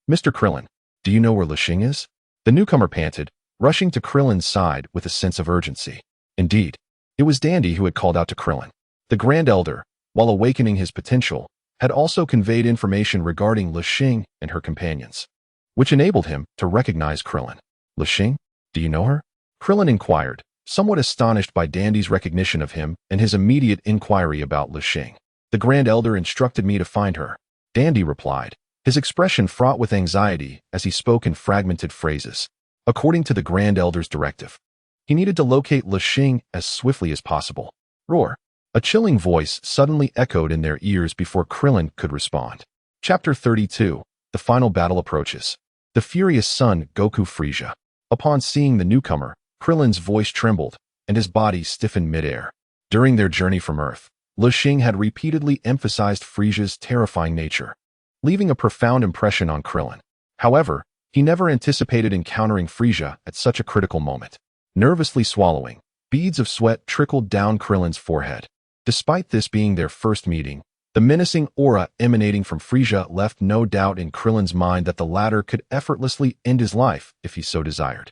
Mr. Krillin, do you know where Li Xing is? The newcomer panted, rushing to Krillin's side with a sense of urgency. Indeed, it was Dandy who had called out to Krillin. The Grand Elder, while awakening his potential, had also conveyed information regarding Li Xing and her companions, which enabled him to recognize Krillin. Li Xing? Do you know her? Krillin inquired, somewhat astonished by Dandy's recognition of him and his immediate inquiry about Li Xing. The Grand Elder instructed me to find her, Dandy replied, his expression fraught with anxiety as he spoke in fragmented phrases. According to the Grand Elder's directive, he needed to locate Li Xing as swiftly as possible. Roar! A chilling voice suddenly echoed in their ears before Krillin could respond. Chapter 32. The final battle approaches. The furious son, Goku Frisia. Upon seeing the newcomer, Krillin's voice trembled, and his body stiffened midair. During their journey from Earth, Li Xing had repeatedly emphasized Frisia's terrifying nature, leaving a profound impression on Krillin. However, he never anticipated encountering Frisia at such a critical moment. Nervously swallowing, beads of sweat trickled down Krillin's forehead. Despite this being their first meeting, the menacing aura emanating from Frisia left no doubt in Krillin's mind that the latter could effortlessly end his life if he so desired.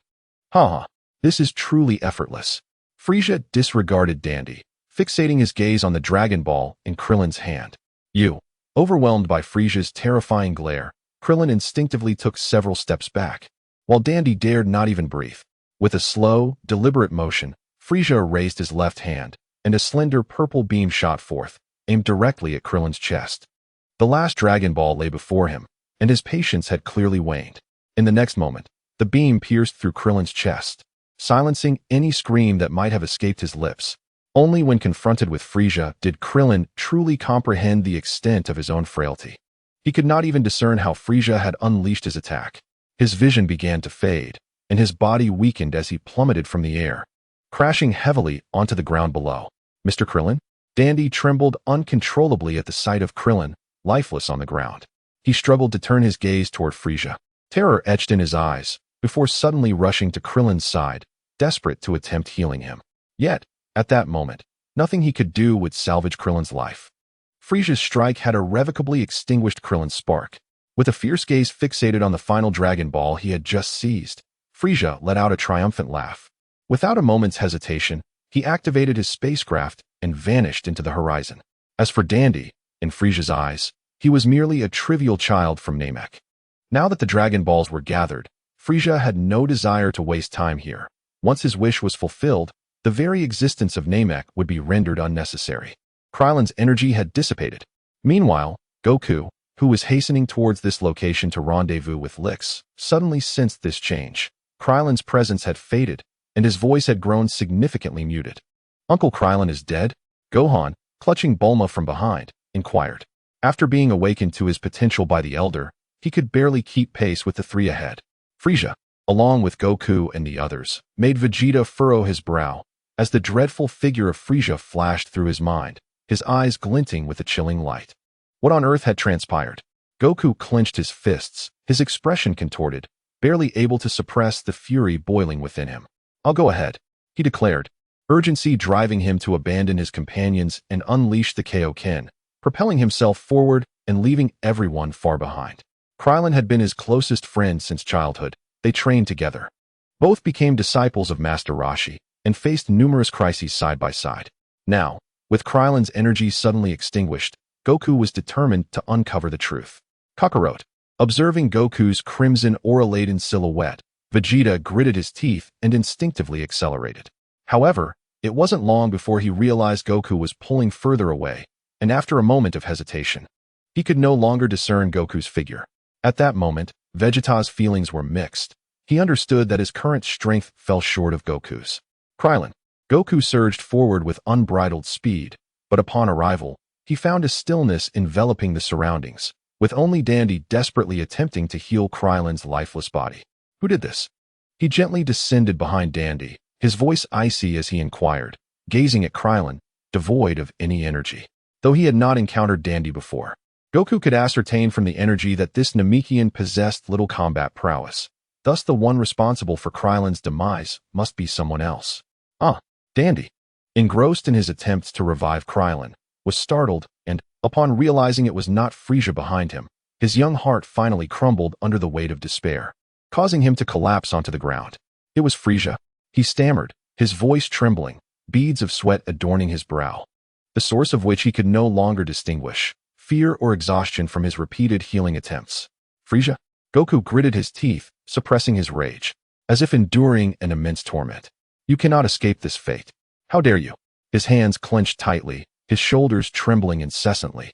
Haha, this is truly effortless. Frisia disregarded Dandy, fixating his gaze on the Dragon Ball in Krillin's hand. Overwhelmed by Frisia's terrifying glare, Krillin instinctively took several steps back, while Dandy dared not even breathe. With a slow, deliberate motion, Frisia raised his left hand, and a slender purple beam shot forth, aimed directly at Krillin's chest. The last Dragon Ball lay before him, and his patience had clearly waned. In the next moment, the beam pierced through Krillin's chest, silencing any scream that might have escaped his lips. Only when confronted with Frisia did Krillin truly comprehend the extent of his own frailty. He could not even discern how Frisia had unleashed his attack. His vision began to fade, and his body weakened as he plummeted from the air, crashing heavily onto the ground below. Mr. Krillin? Dandy trembled uncontrollably at the sight of Krillin, lifeless on the ground. He struggled to turn his gaze toward Frisia. Terror etched in his eyes, before suddenly rushing to Krillin's side, desperate to attempt healing him. Yet, at that moment, nothing he could do would salvage Krillin's life. Frisia's strike had irrevocably extinguished Krillin's spark. With a fierce gaze fixated on the final Dragon Ball he had just seized, Frisia let out a triumphant laugh. Without a moment's hesitation, he activated his spacecraft and vanished into the horizon. As for Dandy, in Frisia's eyes, he was merely a trivial child from Namek. Now that the Dragon Balls were gathered, Frisia had no desire to waste time here. Once his wish was fulfilled, the very existence of Namek would be rendered unnecessary. Krillin's energy had dissipated. Meanwhile, Goku, who was hastening towards this location to rendezvous with Lix, suddenly sensed this change. Krillin's presence had faded, and his voice had grown significantly muted. Uncle Krillin is dead? Gohan, clutching Bulma from behind, inquired. After being awakened to his potential by the Elder, he could barely keep pace with the 3 ahead. Frisia, along with Goku and the others, made Vegeta furrow his brow, as the dreadful figure of Frisia flashed through his mind, his eyes glinting with a chilling light. What on earth had transpired? Goku clenched his fists, his expression contorted, barely able to suppress the fury boiling within him. I'll go ahead, he declared, urgency driving him to abandon his companions and unleash the Kaioken, propelling himself forward and leaving everyone far behind. Krillin had been his closest friend since childhood. They trained together. Both became disciples of Master Roshi and faced numerous crises side by side. Now, with Krillin's energy suddenly extinguished, Goku was determined to uncover the truth. Kakarot. Observing Goku's crimson aura-laden silhouette, Vegeta gritted his teeth and instinctively accelerated. However, it wasn't long before he realized Goku was pulling further away, and after a moment of hesitation, he could no longer discern Goku's figure. At that moment, Vegeta's feelings were mixed. He understood that his current strength fell short of Goku's. Krillin. Goku surged forward with unbridled speed, but upon arrival, he found a stillness enveloping the surroundings, with only Dandy desperately attempting to heal Krylen's lifeless body. Who did this? He gently descended behind Dandy, his voice icy as he inquired, gazing at Krylen, devoid of any energy. Though he had not encountered Dandy before, Goku could ascertain from the energy that this Namekian possessed little combat prowess. Thus the one responsible for Krylen's demise must be someone else. Dandy, engrossed in his attempts to revive Krylen, was startled and, upon realizing it was not Frieza behind him, his young heart finally crumbled under the weight of despair, causing him to collapse onto the ground. It was Frieza. He stammered, his voice trembling, beads of sweat adorning his brow, the source of which he could no longer distinguish, fear or exhaustion from his repeated healing attempts. Frieza? Goku gritted his teeth, suppressing his rage, as if enduring an immense torment. You cannot escape this fate. How dare you? His hands clenched tightly, his shoulders trembling incessantly,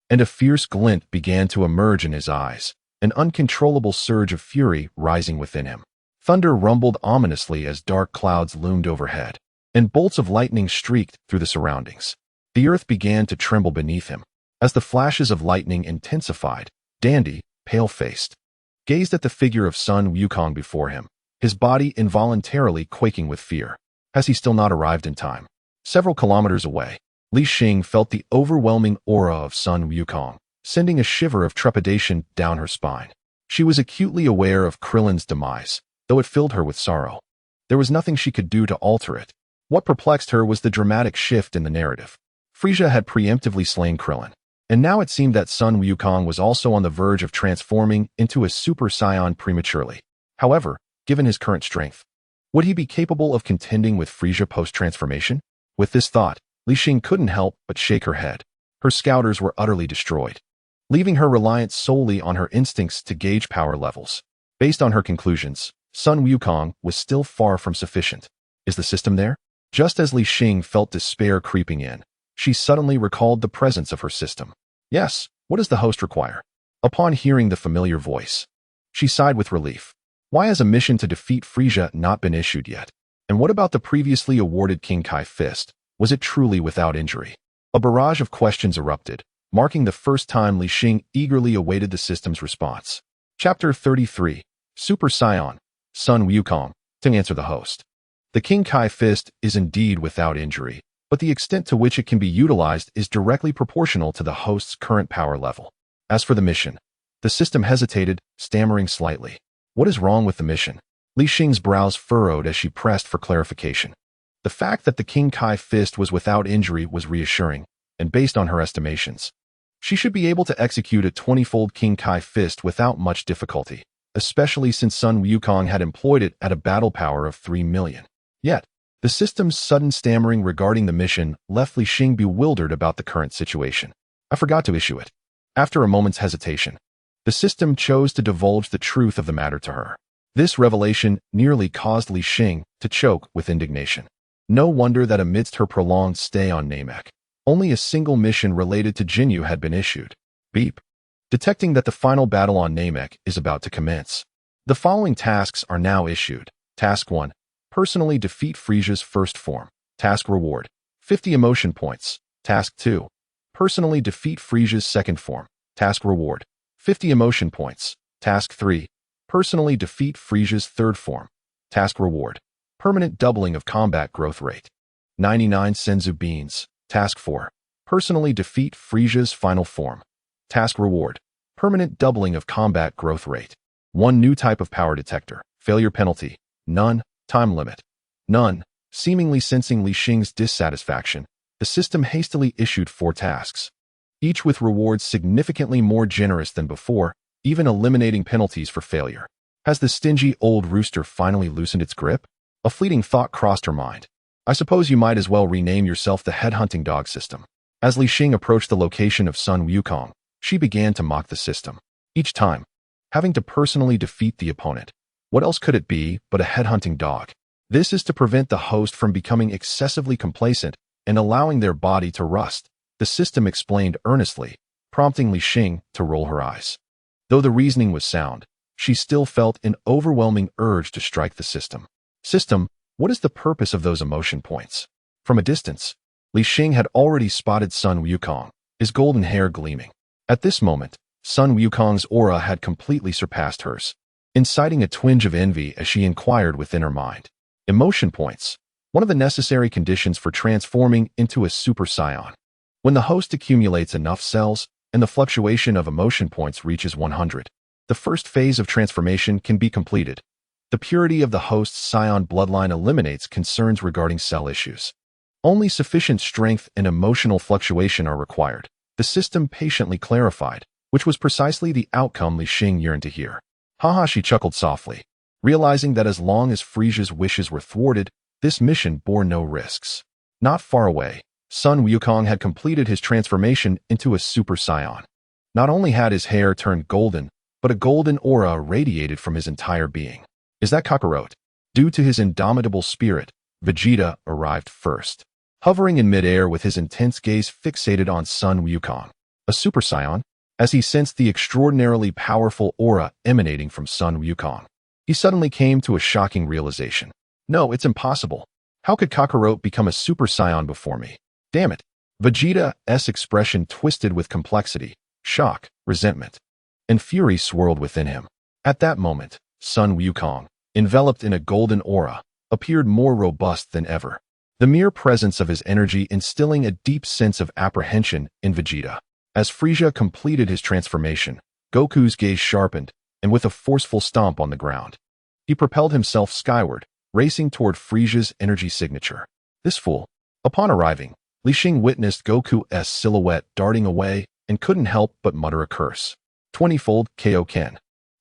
and a fierce glint began to emerge in his eyes, an uncontrollable surge of fury rising within him. Thunder rumbled ominously as dark clouds loomed overhead, and bolts of lightning streaked through the surroundings. The earth began to tremble beneath him. As the flashes of lightning intensified, Dandy, pale-faced, gazed at the figure of Sun Wukong before him, his body involuntarily quaking with fear. Has he still not arrived in time? Several kilometers away, Li Xing felt the overwhelming aura of Sun Wukong, sending a shiver of trepidation down her spine. She was acutely aware of Krillin's demise, though it filled her with sorrow. There was nothing she could do to alter it. What perplexed her was the dramatic shift in the narrative. Frieza had preemptively slain Krillin, and now it seemed that Sun Wukong was also on the verge of transforming into a Super Saiyan prematurely. However, given his current strength, would he be capable of contending with Frieza post-transformation? With this thought, Li Xing couldn't help but shake her head. Her scouters were utterly destroyed, leaving her reliant solely on her instincts to gauge power levels. Based on her conclusions, Sun Wukong was still far from sufficient. Is the system there? Just as Li Xing felt despair creeping in, she suddenly recalled the presence of her system. Yes, what does the host require? Upon hearing the familiar voice, she sighed with relief. Why has a mission to defeat Frieza not been issued yet? And what about the previously awarded King Kai Fist? Was it truly without injury? A barrage of questions erupted, marking the first time Li Xing eagerly awaited the system's response. Chapter 33, Super Saiyan, Sun Wukong, to answer the host. The King Kai Fist is indeed without injury, but the extent to which it can be utilized is directly proportional to the host's current power level. As for the mission, the system hesitated, stammering slightly. What is wrong with the mission? Li Xing's brows furrowed as she pressed for clarification. The fact that the King Kai Fist was without injury was reassuring, and based on her estimations, she should be able to execute a 20-fold King Kai Fist without much difficulty, especially since Sun Wukong had employed it at a battle power of 3 million. Yet, the system's sudden stammering regarding the mission left Li Xing bewildered about the current situation. I forgot to issue it. After a moment's hesitation, the system chose to divulge the truth of the matter to her. This revelation nearly caused Li Xing to choke with indignation. No wonder that amidst her prolonged stay on Namek, only a single mission related to Jinyu had been issued. Beep. Detecting that the final battle on Namek is about to commence, the following tasks are now issued. Task 1. Personally defeat Frieza's first form. Task reward, 50 emotion points. Task 2. Personally defeat Frieza's second form. Task reward, 50 emotion points. Task 3. Personally defeat Frieza's third form. Task reward, permanent doubling of combat growth rate. 99 Senzu beans. Task 4. Personally defeat Frieza's final form. Task reward, permanent doubling of combat growth rate. 1 new type of power detector. Failure penalty, none. Time limit, none. Seemingly sensing Li Xing's dissatisfaction, the system hastily issued 4 tasks, each with rewards significantly more generous than before, even eliminating penalties for failure. Has the stingy old rooster finally loosened its grip? A fleeting thought crossed her mind. I suppose you might as well rename yourself the headhunting dog system. As Li Xing approached the location of Sun Wukong, she began to mock the system. Each time, having to personally defeat the opponent. What else could it be but a headhunting dog? This is to prevent the host from becoming excessively complacent and allowing their body to rust, the system explained earnestly, prompting Li Xing to roll her eyes. Though the reasoning was sound, she still felt an overwhelming urge to strike the system. System, what is the purpose of those emotion points? From a distance, Li Xing had already spotted Sun Wukong, his golden hair gleaming. At this moment, Sun Wukong's aura had completely surpassed hers, inciting a twinge of envy as she inquired within her mind. Emotion points, one of the necessary conditions for transforming into a Super Saiyan. When the host accumulates enough cells and the fluctuation of emotion points reaches 100, the first phase of transformation can be completed. The purity of the host's scion bloodline eliminates concerns regarding cell issues. Only sufficient strength and emotional fluctuation are required. The system patiently clarified, which was precisely the outcome Li Xing yearned to hear. Haha, she chuckled softly, realizing that as long as Frisia's wishes were thwarted, this mission bore no risks. Not far away, Sun Wukong had completed his transformation into a Super Saiyan. Not only had his hair turned golden, but a golden aura radiated from his entire being. Is that Kakarot? Due to his indomitable spirit, Vegeta arrived first, hovering in midair with his intense gaze fixated on Sun Wukong. A Super Saiyan? As he sensed the extraordinarily powerful aura emanating from Sun Wukong, he suddenly came to a shocking realization. No, it's impossible. How could Kakarot become a Super Saiyan before me? Damn it. Vegeta's expression twisted with complexity, shock, resentment, and fury swirled within him. At that moment, Sun Wukong, enveloped in a golden aura, appeared more robust than ever, the mere presence of his energy instilling a deep sense of apprehension in Vegeta. As Frieza completed his transformation, Goku's gaze sharpened, and with a forceful stomp on the ground, he propelled himself skyward, racing toward Frieza's energy signature. This fool. Upon arriving, Li Xing witnessed Goku's silhouette darting away and couldn't help but mutter a curse. 20-fold Kaioken.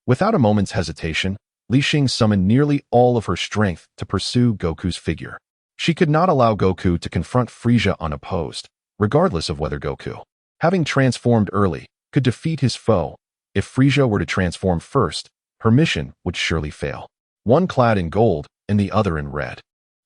Without a moment's hesitation, Li Xing summoned nearly all of her strength to pursue Goku's figure. She could not allow Goku to confront Frieza unopposed, regardless of whether Goku, having transformed early, could defeat his foe. If Frieza were to transform first, her mission would surely fail. One clad in gold and the other in red,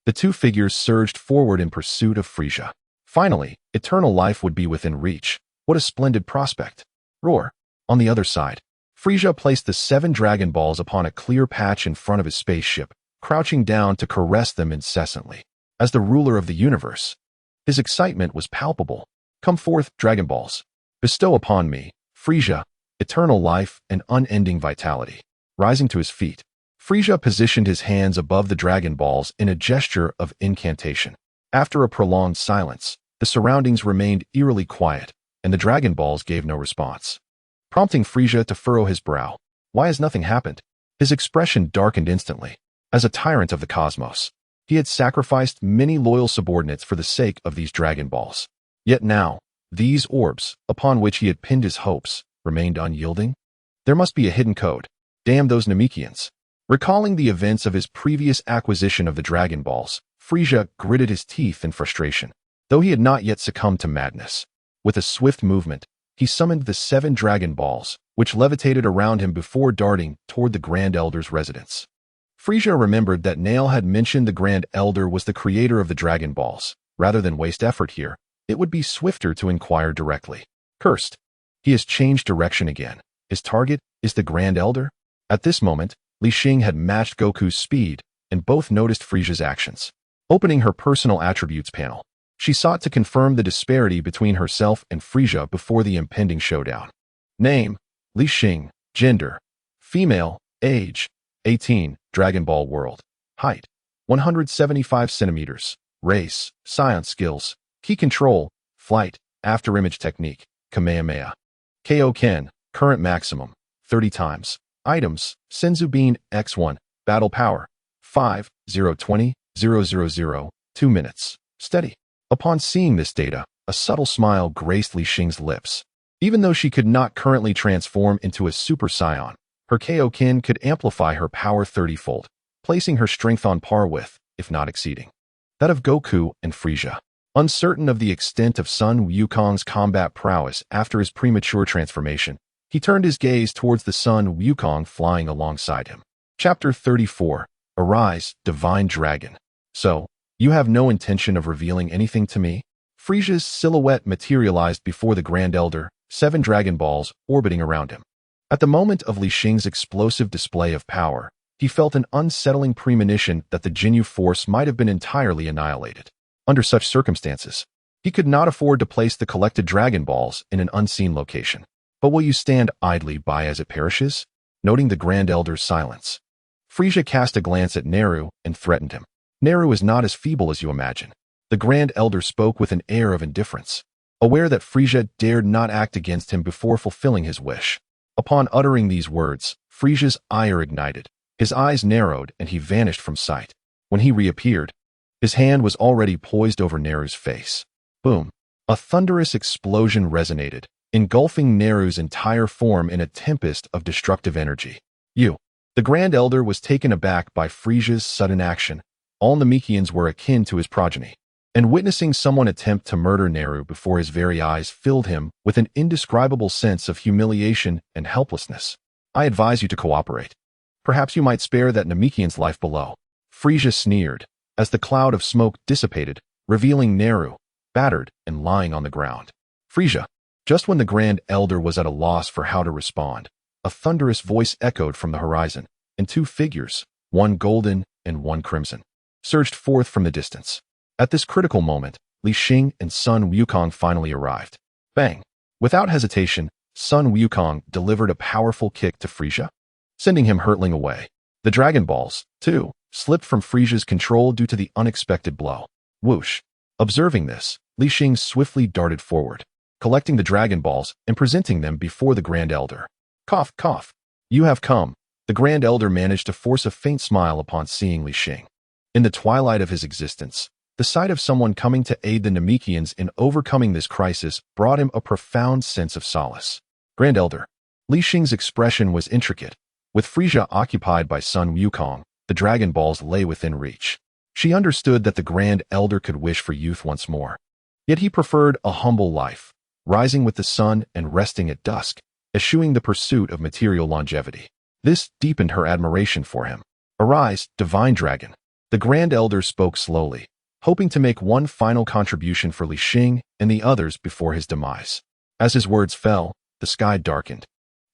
the two figures surged forward in pursuit of Frieza. Finally, eternal life would be within reach. What a splendid prospect. Roar. On the other side, Frieza placed the 7 Dragon Balls upon a clear patch in front of his spaceship, crouching down to caress them incessantly. As the ruler of the universe, his excitement was palpable. Come forth, Dragon Balls. Bestow upon me, Frieza, eternal life and unending vitality. Rising to his feet, Frieza positioned his hands above the Dragon Balls in a gesture of incantation. After a prolonged silence, the surroundings remained eerily quiet, and the Dragon Balls gave no response, prompting Frieza to furrow his brow. Why has nothing happened? His expression darkened instantly. As a tyrant of the cosmos, he had sacrificed many loyal subordinates for the sake of these Dragon Balls. Yet now, these orbs, upon which he had pinned his hopes, remained unyielding? There must be a hidden code. Damn those Namekians. Recalling the events of his previous acquisition of the Dragon Balls, Frieza gritted his teeth in frustration, though he had not yet succumbed to madness. With a swift movement, he summoned the 7 Dragon Balls, which levitated around him before darting toward the Grand Elder's residence. Frieza remembered that Nail had mentioned the Grand Elder was the creator of the Dragon Balls. Rather than waste effort here, it would be swifter to inquire directly. Cursed. He has changed direction again. His target is the Grand Elder? At this moment, Li Xing had matched Goku's speed, and both noticed Frieza's actions. Opening her personal attributes panel, she sought to confirm the disparity between herself and Frieza before the impending showdown. Name: Li Xing. Gender: female. Age: 18. Dragon Ball World. Height: 175 centimeters. Race: Scion. Skills: Ki Control, Flight, Afterimage Technique, Kamehameha. Kaioken, current maximum, 30 times. Items: Senzu Bean, X1, Battle Power, 5, 0, 20, 0, 0, 0, 2 minutes. Steady. Upon seeing this data, a subtle smile graced Li Xing's lips. Even though she could not currently transform into a Super Saiyan, her Kaioken could amplify her power 30-fold, placing her strength on par with, if not exceeding, that of Goku and Frieza. Uncertain of the extent of Sun Wukong's combat prowess after his premature transformation, he turned his gaze towards the Sun Wukong flying alongside him. Chapter 34. Arise, Divine Dragon. So, you have no intention of revealing anything to me? Frieza's silhouette materialized before the Grand Elder, 7 Dragon Balls orbiting around him. At the moment of Li Xing's explosive display of power, he felt an unsettling premonition that the Jinyu force might have been entirely annihilated. Under such circumstances, he could not afford to place the collected Dragon Balls in an unseen location. But will you stand idly by as it perishes? Noting the Grand Elder's silence, Frisia cast a glance at Neru and threatened him. Neru is not as feeble as you imagine. The Grand Elder spoke with an air of indifference, aware that Frisia dared not act against him before fulfilling his wish. Upon uttering these words, Frisia's ire ignited. His eyes narrowed and he vanished from sight. When he reappeared, his hand was already poised over Neru's face. Boom! A thunderous explosion resonated, engulfing Neru's entire form in a tempest of destructive energy. The Grand Elder was taken aback by Frisia's sudden action. All Namekians were akin to his progeny, and witnessing someone attempt to murder Neru before his very eyes filled him with an indescribable sense of humiliation and helplessness. I advise you to cooperate. Perhaps you might spare that Namekian's life below. Frisia sneered, as the cloud of smoke dissipated, revealing Neru, battered and lying on the ground. Frisia. Just when the Grand Elder was at a loss for how to respond, a thunderous voice echoed from the horizon, and two figures, one golden and one crimson, surged forth from the distance. At this critical moment, Li Xing and Sun Wukong finally arrived. Bang! Without hesitation, Sun Wukong delivered a powerful kick to Frisia, sending him hurtling away. The Dragon Balls, too, slipped from Frisia's control due to the unexpected blow. Whoosh! Observing this, Li Xing swiftly darted forward, collecting the Dragon Balls and presenting them before the Grand Elder. Cough, cough. You have come. The Grand Elder managed to force a faint smile upon seeing Li Xing. In the twilight of his existence, the sight of someone coming to aid the Namekians in overcoming this crisis brought him a profound sense of solace. Grand Elder. Li Xing's expression was intricate. With Frisia occupied by Sun Wukong, the Dragon Balls lay within reach. She understood that the Grand Elder could wish for youth once more. Yet he preferred a humble life, rising with the sun and resting at dusk, eschewing the pursuit of material longevity. This deepened her admiration for him. Arise, divine dragon. The Grand Elder spoke slowly, hoping to make one final contribution for Li Xing and the others before his demise. As his words fell, the sky darkened,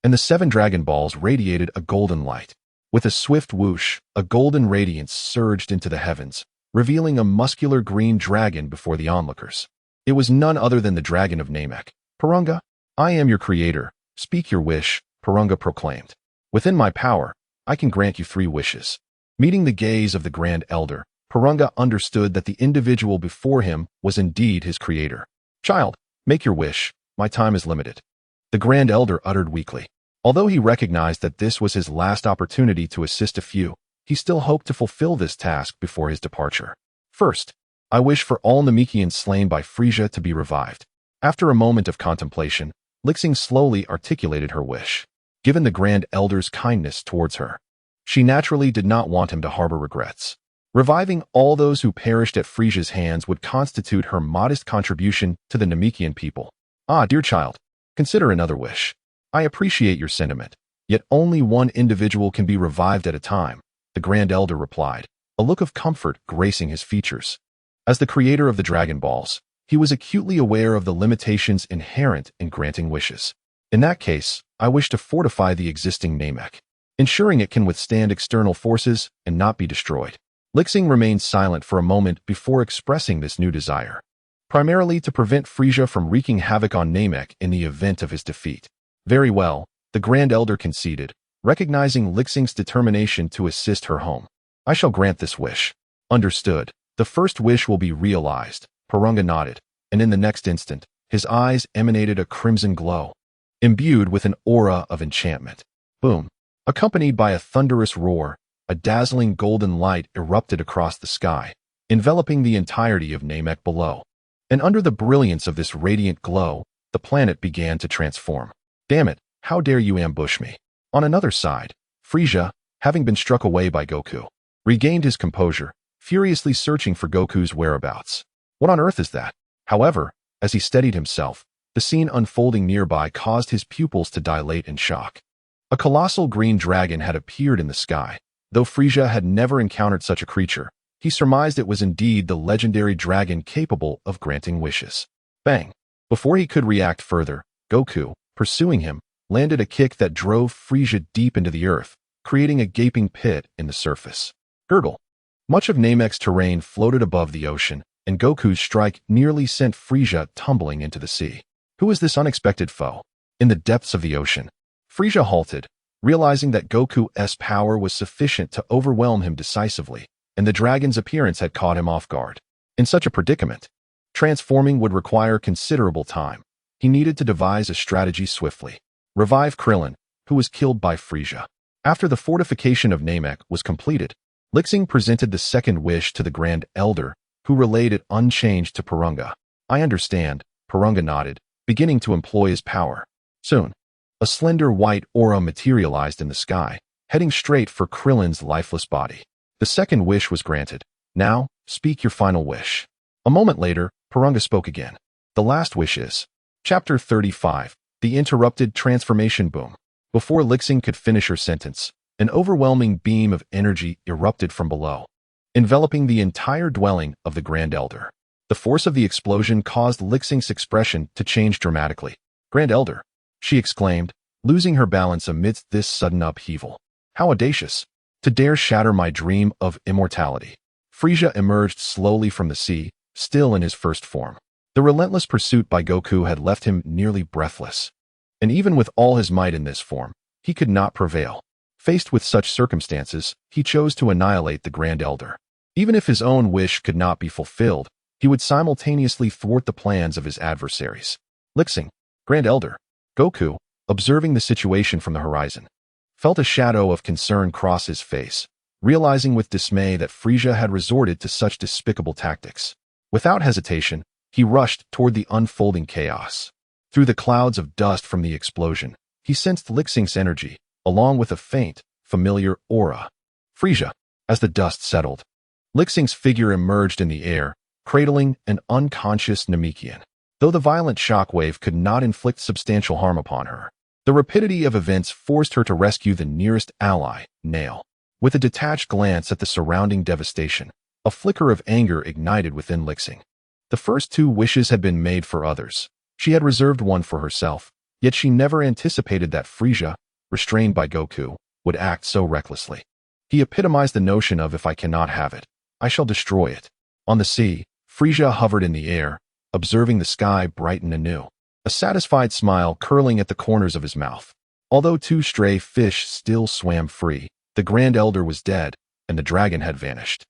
and the 7 Dragon Balls radiated a golden light. With a swift whoosh, a golden radiance surged into the heavens, revealing a muscular green dragon before the onlookers. It was none other than the dragon of Namek. Purunga, I am your creator. Speak your wish, Purunga proclaimed. Within my power, I can grant you 3 wishes. Meeting the gaze of the Grand Elder, Purunga understood that the individual before him was indeed his creator. Child, make your wish. My time is limited. The Grand Elder uttered weakly. Although he recognized that this was his last opportunity to assist a few, he still hoped to fulfill this task before his departure. First, I wish for all Namekians slain by Frisia to be revived. After a moment of contemplation, Li Xing slowly articulated her wish. Given the Grand Elder's kindness towards her, she naturally did not want him to harbor regrets. Reviving all those who perished at Frisia's hands would constitute her modest contribution to the Namekian people. Ah, dear child, consider another wish. I appreciate your sentiment, yet only one individual can be revived at a time, the Grand Elder replied, a look of comfort gracing his features. As the creator of the Dragon Balls, he was acutely aware of the limitations inherent in granting wishes. In that case, I wish to fortify the existing Namek, ensuring it can withstand external forces and not be destroyed. Li Xing remained silent for a moment before expressing this new desire, primarily to prevent Frisia from wreaking havoc on Namek in the event of his defeat. Very well, the Grand Elder conceded, recognizing Li Xing's determination to assist her home. I shall grant this wish. Understood. The first wish will be realized. Purunga nodded, and in the next instant, his eyes emanated a crimson glow, imbued with an aura of enchantment. Boom! Accompanied by a thunderous roar, a dazzling golden light erupted across the sky, enveloping the entirety of Namek below. And under the brilliance of this radiant glow, the planet began to transform. Damn it, how dare you ambush me? On another side, Frisia, having been struck away by Goku, regained his composure, furiously searching for Goku's whereabouts. What on earth is that? However, as he steadied himself, the scene unfolding nearby caused his pupils to dilate in shock. A colossal green dragon had appeared in the sky. Though Frisia had never encountered such a creature, he surmised it was indeed the legendary dragon capable of granting wishes. Bang! Before he could react further, Goku, pursuing him, landed a kick that drove Frisia deep into the earth, creating a gaping pit in the surface. Gurgle. Much of Namek's terrain floated above the ocean, and Goku's strike nearly sent Frisia tumbling into the sea. Who is this unexpected foe? In the depths of the ocean, Frieza halted, realizing that Goku's power was sufficient to overwhelm him decisively, and the dragon's appearance had caught him off guard. In such a predicament, transforming would require considerable time. He needed to devise a strategy swiftly. Revive Krillin, who was killed by Frieza. After the fortification of Namek was completed, Li Xing presented the second wish to the Grand Elder, who relayed it unchanged to Purunga. I understand, Purunga nodded, beginning to employ his power. Soon, a slender white aura materialized in the sky, heading straight for Krillin's lifeless body. The second wish was granted. Now, speak your final wish. A moment later, Purunga spoke again. The last wish is. Chapter 35. The Interrupted Transformation Boom. Before Li Xing could finish her sentence, an overwhelming beam of energy erupted from below, enveloping the entire dwelling of the Grand Elder. The force of the explosion caused Li Xing's expression to change dramatically. Grand Elder, she exclaimed, losing her balance amidst this sudden upheaval. How audacious, to dare shatter my dream of immortality. Frieza emerged slowly from the sea, still in his first form. The relentless pursuit by Goku had left him nearly breathless. And even with all his might in this form, he could not prevail. Faced with such circumstances, he chose to annihilate the Grand Elder. Even if his own wish could not be fulfilled, he would simultaneously thwart the plans of his adversaries. Li Xing, Grand Elder, Goku, observing the situation from the horizon, felt a shadow of concern cross his face, realizing with dismay that Frieza had resorted to such despicable tactics. Without hesitation, he rushed toward the unfolding chaos. Through the clouds of dust from the explosion, he sensed Li Xing's energy, along with a faint, familiar aura. Frieza. As the dust settled, Li Xing's figure emerged in the air, cradling an unconscious Namekian. Though the violent shockwave could not inflict substantial harm upon her, the rapidity of events forced her to rescue the nearest ally, Nail. With a detached glance at the surrounding devastation, a flicker of anger ignited within Li Xing. The first two wishes had been made for others. She had reserved one for herself, yet she never anticipated that Frieza, restrained by Goku, would act so recklessly. He epitomized the notion of if I cannot have it, I shall destroy it. On the sea, Frieza hovered in the air, observing the sky brighten anew, a satisfied smile curling at the corners of his mouth. Although two stray fish still swam free, the Grand Elder was dead, and the dragon had vanished.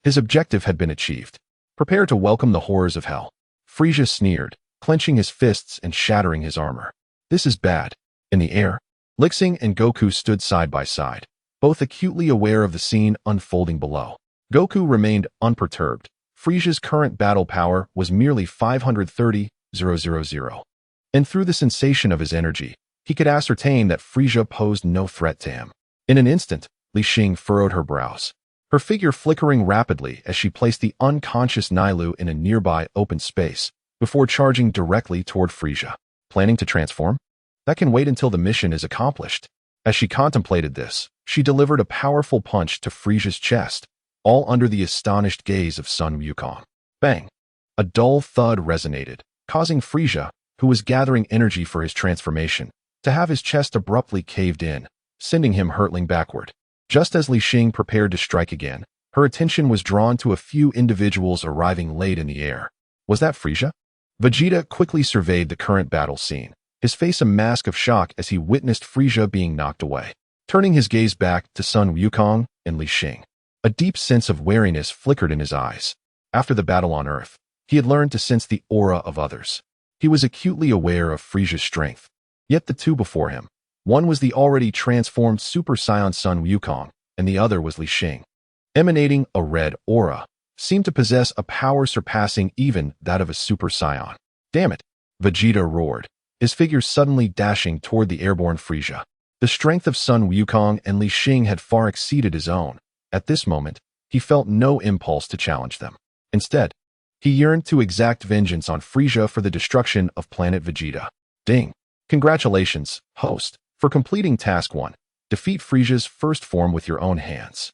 His objective had been achieved. Prepare to welcome the horrors of hell. Frieza sneered, clenching his fists and shattering his armor. This is bad. In the air, Li Xing and Goku stood side by side, both acutely aware of the scene unfolding below. Goku remained unperturbed. Frieza's current battle power was merely 530,000. And through the sensation of his energy, he could ascertain that Frieza posed no threat to him. In an instant, Li Xing furrowed her brows, her figure flickering rapidly as she placed the unconscious Nailu in a nearby open space before charging directly toward Frieza. Planning to transform? That can wait until the mission is accomplished. As she contemplated this, she delivered a powerful punch to Frieza's chest, all under the astonished gaze of Sun Wukong. Bang! A dull thud resonated, causing Frieza, who was gathering energy for his transformation, to have his chest abruptly caved in, sending him hurtling backward. Just as Li Xing prepared to strike again, her attention was drawn to a few individuals arriving late in the air. Was that Frieza? Vegeta quickly surveyed the current battle scene, his face a mask of shock as he witnessed Frieza being knocked away. Turning his gaze back to Sun Wukong and Li Xing, a deep sense of wariness flickered in his eyes. After the battle on Earth, he had learned to sense the aura of others. He was acutely aware of Frieza's strength. Yet the two before him, one was the already transformed Super Saiyan Sun Wukong, and the other was Li Xing, emanating a red aura, seemed to possess a power surpassing even that of a Super Saiyan. Damn it! Vegeta roared, his figure suddenly dashing toward the airborne Frieza. The strength of Sun Wukong and Li Xing had far exceeded his own. At this moment, he felt no impulse to challenge them. Instead, he yearned to exact vengeance on Frieza for the destruction of planet Vegeta. Ding! Congratulations, host, for completing Task 1. Defeat Frieza's first form with your own hands.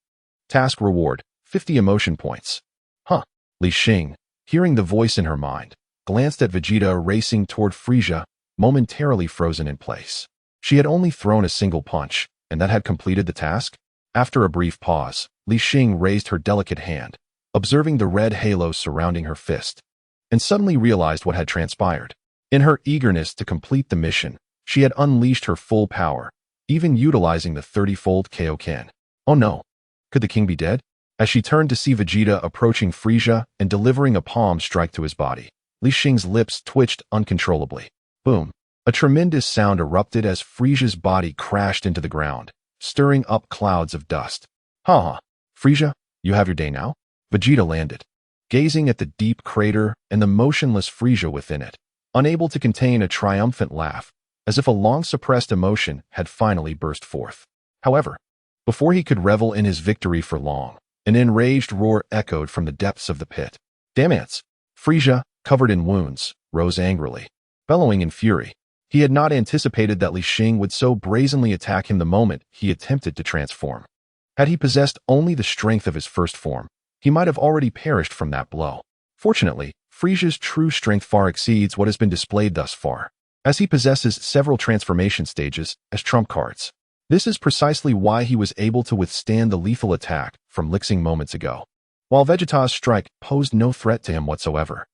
Task reward, 50 emotion points. Huh. Li Xing, hearing the voice in her mind, glanced at Vegeta racing toward Frieza, momentarily frozen in place. She had only thrown a single punch, and that had completed the task? After a brief pause, Li Xing raised her delicate hand, observing the red halo surrounding her fist, and suddenly realized what had transpired. In her eagerness to complete the mission, She had unleashed her full power, even utilizing the 30-fold Kaioken. Oh no! Could the king be dead? As she turned to see Vegeta approaching Frieza and delivering a palm strike to his body, Li Xing's lips twitched uncontrollably. Boom! A tremendous sound erupted as Frieza's body crashed into the ground, stirring up clouds of dust. Ha! Frieza, you have your day now? Vegeta landed, gazing at the deep crater and the motionless Frieza within it, unable to contain a triumphant laugh, as if a long-suppressed emotion had finally burst forth. However, before he could revel in his victory for long, an enraged roar echoed from the depths of the pit. Damn it! Frieza, covered in wounds, rose angrily, bellowing in fury. He had not anticipated that Li Xing would so brazenly attack him the moment he attempted to transform. Had he possessed only the strength of his first form, he might have already perished from that blow. Fortunately, Frieza's true strength far exceeds what has been displayed thus far, as he possesses several transformation stages as trump cards. This is precisely why he was able to withstand the lethal attack from Li Xing moments ago, while Vegeta's strike posed no threat to him whatsoever.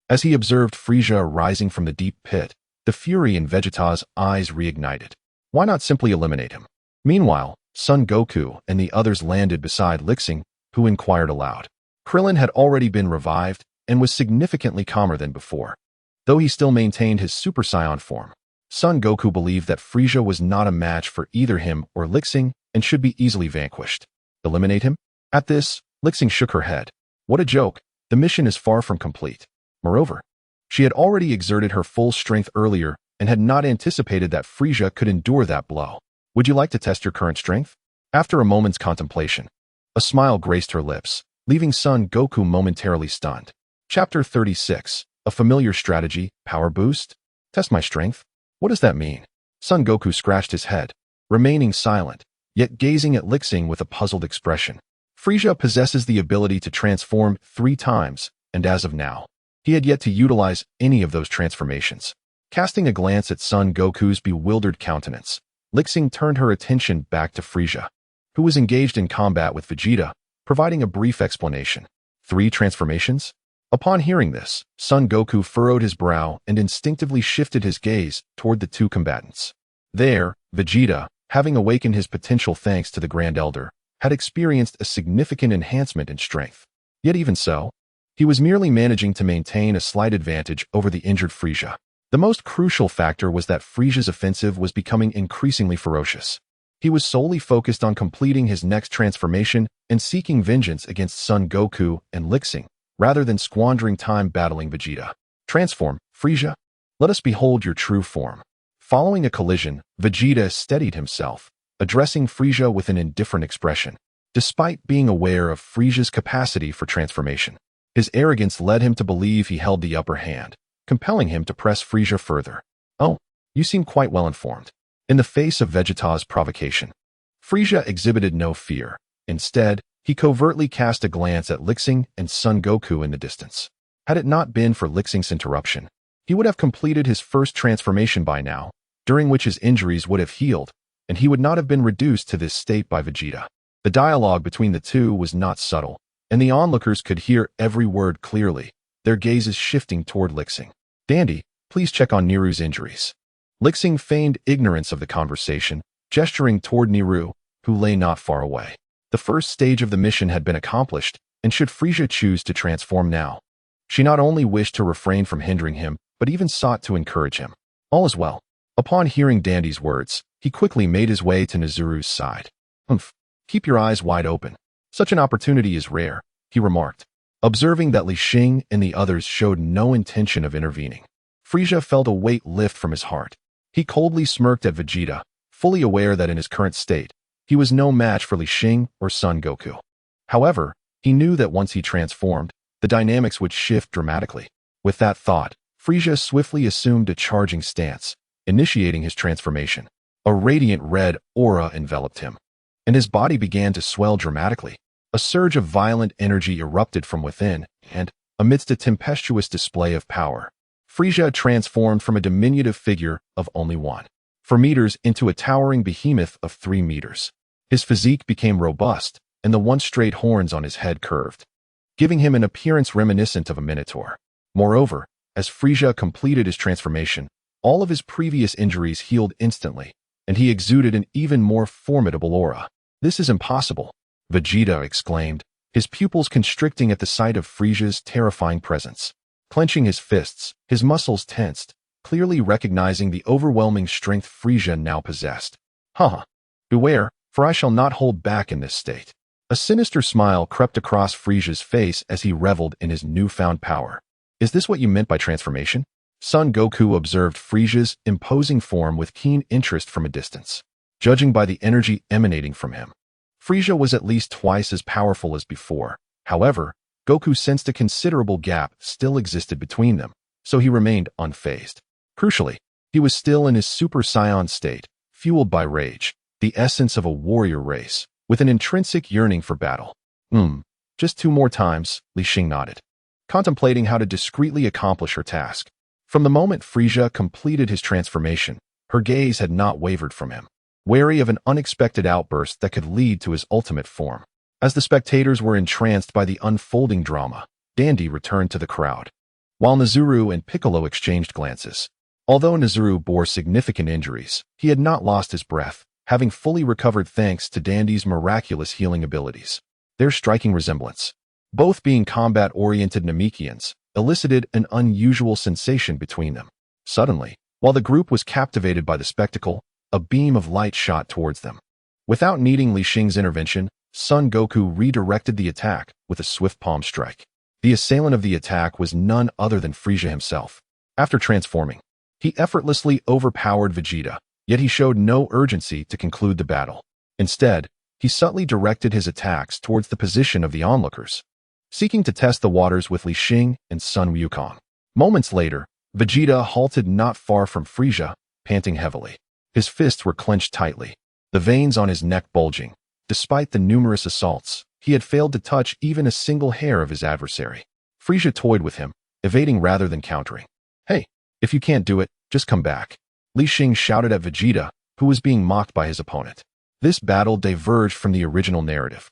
As he observed Frieza rising from the deep pit, the fury in Vegeta's eyes reignited. Why not simply eliminate him? Meanwhile, Son Goku and the others landed beside Li Xing, who inquired aloud. Krillin had already been revived and was significantly calmer than before, though he still maintained his Super Saiyan form. Son Goku believed that Frieza was not a match for either him or Li Xing and should be easily vanquished. Eliminate him? At this, Li Xing shook her head. What a joke! The mission is far from complete. Moreover, she had already exerted her full strength earlier and had not anticipated that Frieza could endure that blow. Would you like to test your current strength? After a moment's contemplation, a smile graced her lips, leaving Son Goku momentarily stunned. Chapter 36. A familiar strategy, power boost? Test my strength? What does that mean? Son Goku scratched his head, remaining silent, yet gazing at Li Xing with a puzzled expression. Frieza possesses the ability to transform 3 times, and as of now, he had yet to utilize any of those transformations. Casting a glance at Son Goku's bewildered countenance, Li Xing turned her attention back to Frieza, who was engaged in combat with Vegeta, providing a brief explanation. 3 transformations? Upon hearing this, Son Goku furrowed his brow and instinctively shifted his gaze toward the 2 combatants. There, Vegeta, having awakened his potential thanks to the Grand Elder, had experienced a significant enhancement in strength. Yet even so, he was merely managing to maintain a slight advantage over the injured Frieza. The most crucial factor was that Frieza's offensive was becoming increasingly ferocious. He was solely focused on completing his next transformation and seeking vengeance against Son Goku and Li Xing, rather than squandering time battling Vegeta. Transform, Frieza. Let us behold your true form. Following a collision, Vegeta steadied himself, addressing Frieza with an indifferent expression. Despite being aware of Frieza's capacity for transformation, his arrogance led him to believe he held the upper hand, compelling him to press Frieza further. Oh, you seem quite well informed. In the face of Vegeta's provocation, Frieza exhibited no fear. Instead, he covertly cast a glance at Li Xing and Son Goku in the distance. Had it not been for Li Xing's interruption, he would have completed his first transformation by now, during which his injuries would have healed, and he would not have been reduced to this state by Vegeta. The dialogue between the two was not subtle, and the onlookers could hear every word clearly, their gazes shifting toward Li Xing. Dandy, please check on Niru's injuries. Li Xing feigned ignorance of the conversation, gesturing toward Niru, who lay not far away. The first stage of the mission had been accomplished, and should Frieza choose to transform now, she not only wished to refrain from hindering him, but even sought to encourage him. All is well. Upon hearing Dandy's words, he quickly made his way to Nizuru's side. Keep your eyes wide open. Such an opportunity is rare, he remarked. Observing that Li Xing and the others showed no intention of intervening, Frieza felt a weight lift from his heart. He coldly smirked at Vegeta, fully aware that in his current state, he was no match for Li Xing or Son Goku. However, he knew that once he transformed, the dynamics would shift dramatically. With that thought, Frieza swiftly assumed a charging stance, initiating his transformation. A radiant red aura enveloped him, and his body began to swell dramatically. A surge of violent energy erupted from within, and, amidst a tempestuous display of power, Frieza transformed from a diminutive figure of only 4 meters into a towering behemoth of 3 meters. His physique became robust, and the once straight horns on his head curved, giving him an appearance reminiscent of a minotaur. Moreover, as Frieza completed his transformation, All of his previous injuries healed instantly, and he exuded an even more formidable aura. "This is impossible," Vegeta exclaimed, his pupils constricting at the sight of Frisia's terrifying presence. Clenching his fists, his muscles tensed, clearly recognizing the overwhelming strength Frisia now possessed. "Haha. Beware, for I shall not hold back in this state." A sinister smile crept across Frisia's face as he reveled in his newfound power. "Is this what you meant by transformation?" Son Goku observed Frisia's imposing form with keen interest from a distance. Judging by the energy emanating from him, Frisia was at least twice as powerful as before. However, Goku sensed a considerable gap still existed between them, so he remained unfazed. Crucially, he was still in his Super Saiyan state, fueled by rage, the essence of a warrior race, with an intrinsic yearning for battle. Just 2 more times," Li Xing nodded, contemplating how to discreetly accomplish her task. From the moment Frisia completed his transformation, her gaze had not wavered from him, wary of an unexpected outburst that could lead to his ultimate form. As the spectators were entranced by the unfolding drama, Dandy returned to the crowd, while Nezuru and Piccolo exchanged glances. Although Nezuru bore significant injuries, he had not lost his breath, having fully recovered thanks to Dandy's miraculous healing abilities. Their striking resemblance, both being combat-oriented Namekians, elicited an unusual sensation between them. Suddenly, while the group was captivated by the spectacle, a beam of light shot towards them. Without needing Li Xing's intervention, Son Goku redirected the attack with a swift palm strike. The assailant of the attack was none other than Frisia himself. After transforming, he effortlessly overpowered Vegeta, yet he showed no urgency to conclude the battle. Instead, he subtly directed his attacks towards the position of the onlookers, seeking to test the waters with Li Xing and Sun Wukong. Moments later, Vegeta halted not far from Frisia, panting heavily. His fists were clenched tightly, the veins on his neck bulging. Despite the numerous assaults, he had failed to touch even a single hair of his adversary. Frisia toyed with him, evading rather than countering. "Hey, if you can't do it, just come back," Li Xing shouted at Vegeta, who was being mocked by his opponent. This battle diverged from the original narrative.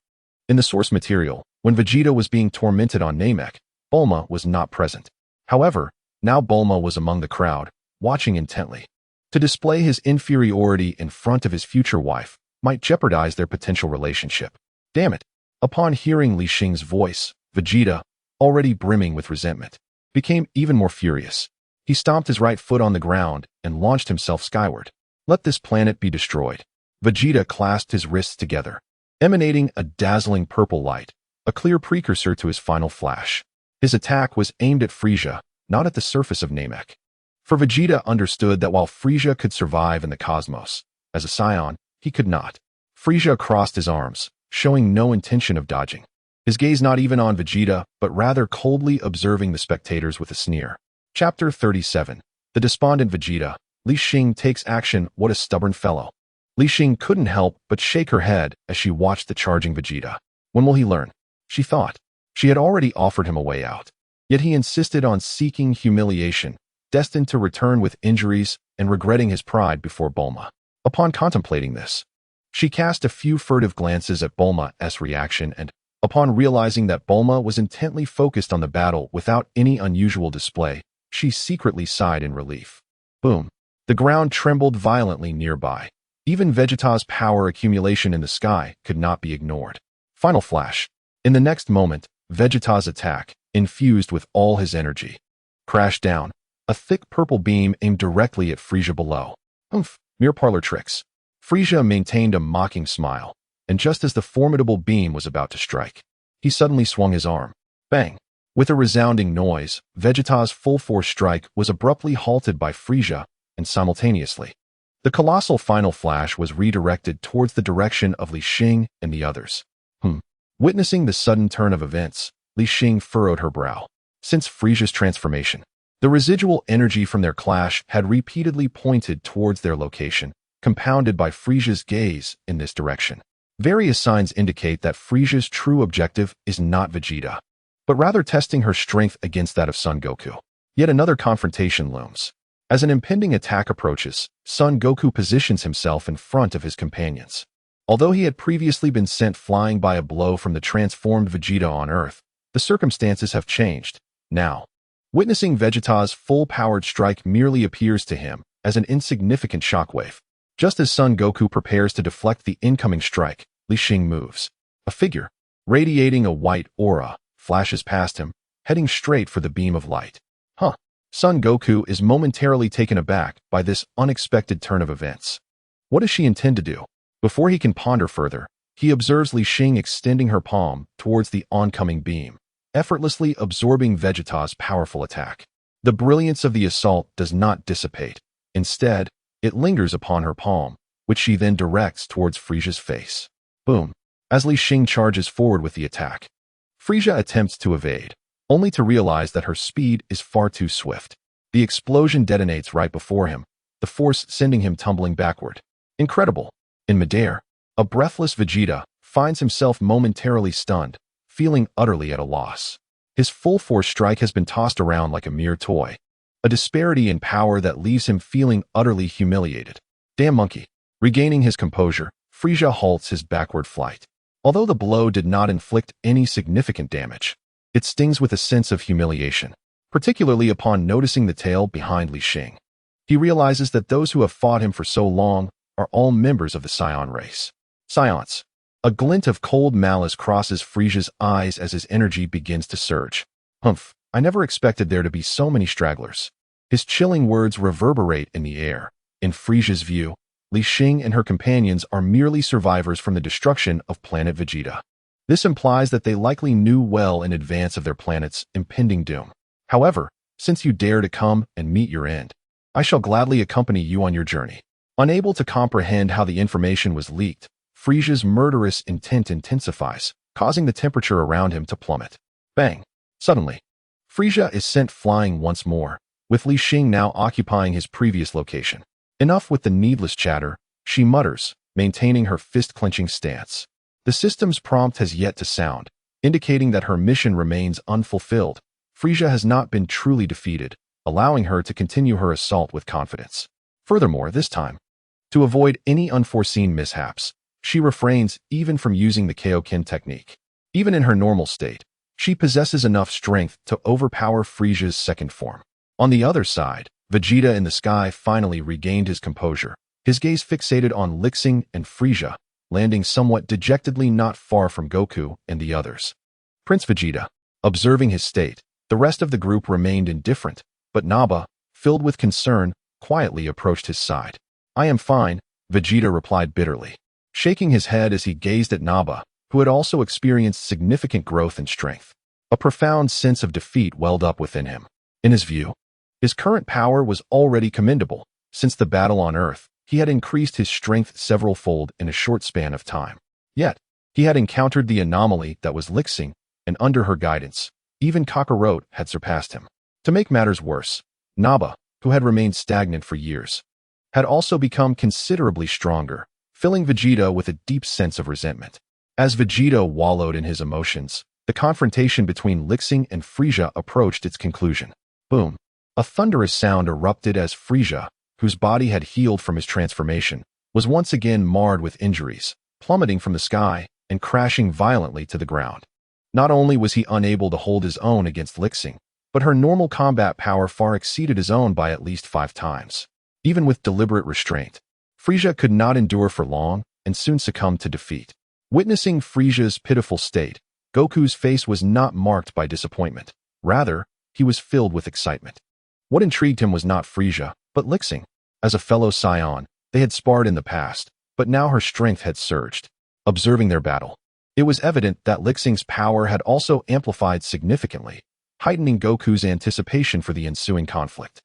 In the source material, when Vegeta was being tormented on Namek, Bulma was not present. However, now Bulma was among the crowd, watching intently. To display his inferiority in front of his future wife might jeopardize their potential relationship. Damn it! Upon hearing Li Xing's voice, Vegeta, already brimming with resentment, became even more furious. He stomped his right foot on the ground and launched himself skyward. "Let this planet be destroyed." Vegeta clasped his wrists together, emanating a dazzling purple light, a clear precursor to his final flash. His attack was aimed at Frisia, not at the surface of Namek. For Vegeta understood that while Frisia could survive in the cosmos, as a scion, he could not. Frisia crossed his arms, showing no intention of dodging, his gaze not even on Vegeta, but rather coldly observing the spectators with a sneer. Chapter 37. The Despondent Vegeta. Li Xing takes action. What a stubborn fellow. Li Xing couldn't help but shake her head as she watched the charging Vegeta. When will he learn? She thought. She had already offered him a way out. Yet he insisted on seeking humiliation, destined to return with injuries and regretting his pride before Bulma. Upon contemplating this, she cast a few furtive glances at Bulma's reaction and, upon realizing that Bulma was intently focused on the battle without any unusual display, she secretly sighed in relief. Boom. The ground trembled violently nearby. Even Vegeta's power accumulation in the sky could not be ignored. Final flash. In the next moment, Vegeta's attack, infused with all his energy, crashed down. A thick purple beam aimed directly at Frisia below. Mere parlor tricks. Frisia maintained a mocking smile, and just as the formidable beam was about to strike, he suddenly swung his arm. Bang! With a resounding noise, Vegeta's full-force strike was abruptly halted by Frisia, and simultaneously, the colossal final flash was redirected towards the direction of Li Xing and the others. Witnessing the sudden turn of events, Li Xing furrowed her brow. Since Frisia's transformation, the residual energy from their clash had repeatedly pointed towards their location, compounded by Frisia's gaze in this direction. Various signs indicate that Frisia's true objective is not Vegeta, but rather testing her strength against that of Son Goku. Yet another confrontation looms. As an impending attack approaches, Son Goku positions himself in front of his companions. Although he had previously been sent flying by a blow from the transformed Vegeta on Earth, the circumstances have changed. Now, Witnessing Vegeta's full-powered strike merely appears to him as an insignificant shockwave. Just as Son Goku prepares to deflect the incoming strike, Li Xing moves. A figure, radiating a white aura, flashes past him, heading straight for the beam of light. Son Goku is momentarily taken aback by this unexpected turn of events. What does she intend to do? Before he can ponder further, he observes Li Xing extending her palm towards the oncoming beam, effortlessly absorbing Vegeta's powerful attack. The brilliance of the assault does not dissipate. Instead, it lingers upon her palm, which she then directs towards Frisia's face. Boom! As Li Xing charges forward with the attack, Frisia attempts to evade, only to realize that her speed is far too swift. The explosion detonates right before him, the force sending him tumbling backward. Incredible! In midair, a breathless Vegeta finds himself momentarily stunned, feeling utterly at a loss. His full-force strike has been tossed around like a mere toy, a disparity in power that leaves him feeling utterly humiliated. Damn monkey! Regaining his composure, Frisia halts his backward flight. Although the blow did not inflict any significant damage, it stings with a sense of humiliation, particularly upon noticing the tail behind Li Xing. He realizes that those who have fought him for so long are all members of the Saiyan race. Saiyans. A glint of cold malice crosses Frisia's eyes as his energy begins to surge. Humph, I never expected there to be so many stragglers. His chilling words reverberate in the air. In Frisia's view, Li Xing and her companions are merely survivors from the destruction of planet Vegeta. This implies that they likely knew well in advance of their planet's impending doom. However, since you dare to come and meet your end, I shall gladly accompany you on your journey. Unable to comprehend how the information was leaked, Frisia's murderous intent intensifies, causing the temperature around him to plummet. Bang! Suddenly, Frisia is sent flying once more, with Li Xing now occupying his previous location. Enough with the needless chatter, she mutters, maintaining her fist-clenching stance. The system's prompt has yet to sound, indicating that her mission remains unfulfilled. Frisia has not been truly defeated, allowing her to continue her assault with confidence. Furthermore, this time, to avoid any unforeseen mishaps, she refrains even from using the Kaioken technique. Even in her normal state, she possesses enough strength to overpower Frisia's second form. On the other side, Vegeta in the sky finally regained his composure, his gaze fixated on Li Xing and Frisia, landing somewhat dejectedly not far from Goku and the others. Prince Vegeta. Observing his state, the rest of the group remained indifferent, but Nappa, filled with concern, quietly approached his side. I am fine, Vegeta replied bitterly, shaking his head as he gazed at Nappa, who had also experienced significant growth in strength. A profound sense of defeat welled up within him. In his view, his current power was already commendable. Since the battle on Earth, he had increased his strength several-fold in a short span of time. Yet, he had encountered the anomaly that was Li Xing, and under her guidance, even Kakarot had surpassed him. To make matters worse, Nappa, who had remained stagnant for years, had also become considerably stronger, filling Vegeta with a deep sense of resentment. As Vegeta wallowed in his emotions, the confrontation between Li Xing and Frisia approached its conclusion. Boom! A thunderous sound erupted as Frisia, whose body had healed from his transformation, was once again marred with injuries, plummeting from the sky and crashing violently to the ground. Not only was he unable to hold his own against Li Xing, but her normal combat power far exceeded his own by at least 5 times. Even with deliberate restraint, Frisia could not endure for long and soon succumbed to defeat. Witnessing Frisia's pitiful state, Goku's face was not marked by disappointment. Rather, he was filled with excitement. What intrigued him was not Frisia, but Li Xing. As a fellow Saiyan, they had sparred in the past, but now her strength had surged. Observing their battle, it was evident that Li Xing's power had also amplified significantly, heightening Goku's anticipation for the ensuing conflict.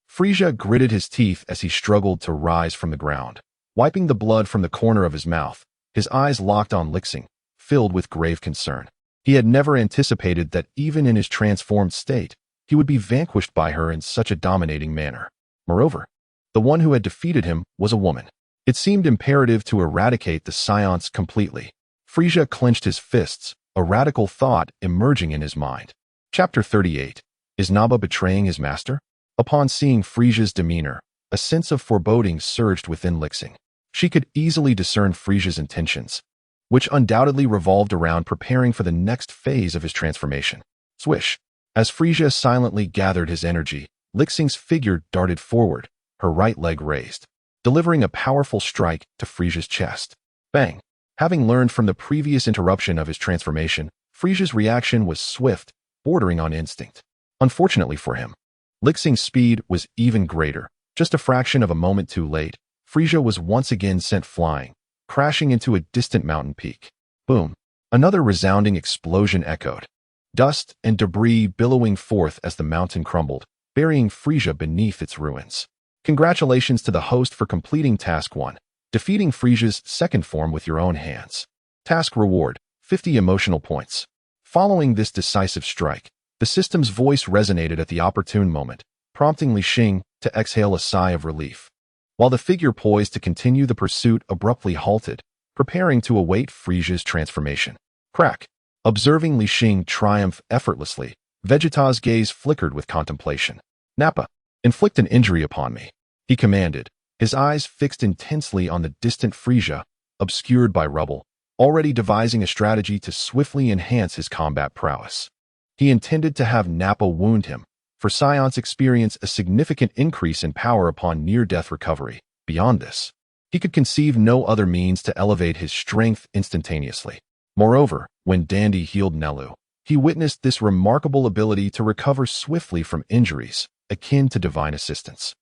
Frisia gritted his teeth as he struggled to rise from the ground. Wiping the blood from the corner of his mouth, his eyes locked on Li Xing, filled with grave concern. He had never anticipated that even in his transformed state, he would be vanquished by her in such a dominating manner. Moreover, the one who had defeated him was a woman. It seemed imperative to eradicate the Saiyans completely. Frisia clenched his fists, a radical thought emerging in his mind. Chapter 38. Is Nappa betraying his master? Upon seeing Frisia's demeanor, a sense of foreboding surged within Li Xing. She could easily discern Frisia's intentions, which undoubtedly revolved around preparing for the next phase of his transformation. Swish! As Frieza silently gathered his energy, Li Xing's figure darted forward, her right leg raised, delivering a powerful strike to Frieza's chest. Bang! Having learned from the previous interruption of his transformation, Frieza's reaction was swift, bordering on instinct. Unfortunately for him, Li Xing's speed was even greater. Just a fraction of a moment too late, Frieza was once again sent flying, crashing into a distant mountain peak. Boom! Another resounding explosion echoed, dust and debris billowing forth as the mountain crumbled, burying Frieza beneath its ruins. Congratulations to the host for completing Task 1, defeating Frieza's second form with your own hands. Task reward, 50 emotional points. Following this decisive strike, the system's voice resonated at the opportune moment, prompting Li Xing to exhale a sigh of relief. While the figure poised to continue the pursuit abruptly halted, preparing to await Frieza's transformation. Crack! Observing Li Xing triumph effortlessly, Vegeta's gaze flickered with contemplation. Nappa, inflict an injury upon me, he commanded, his eyes fixed intensely on the distant Frieza, obscured by rubble, already devising a strategy to swiftly enhance his combat prowess. He intended to have Nappa wound him, for Saiyans experience a significant increase in power upon near-death recovery. Beyond this, he could conceive no other means to elevate his strength instantaneously. Moreover, when Dandy healed Nelu, he witnessed this remarkable ability to recover swiftly from injuries, akin to divine assistance.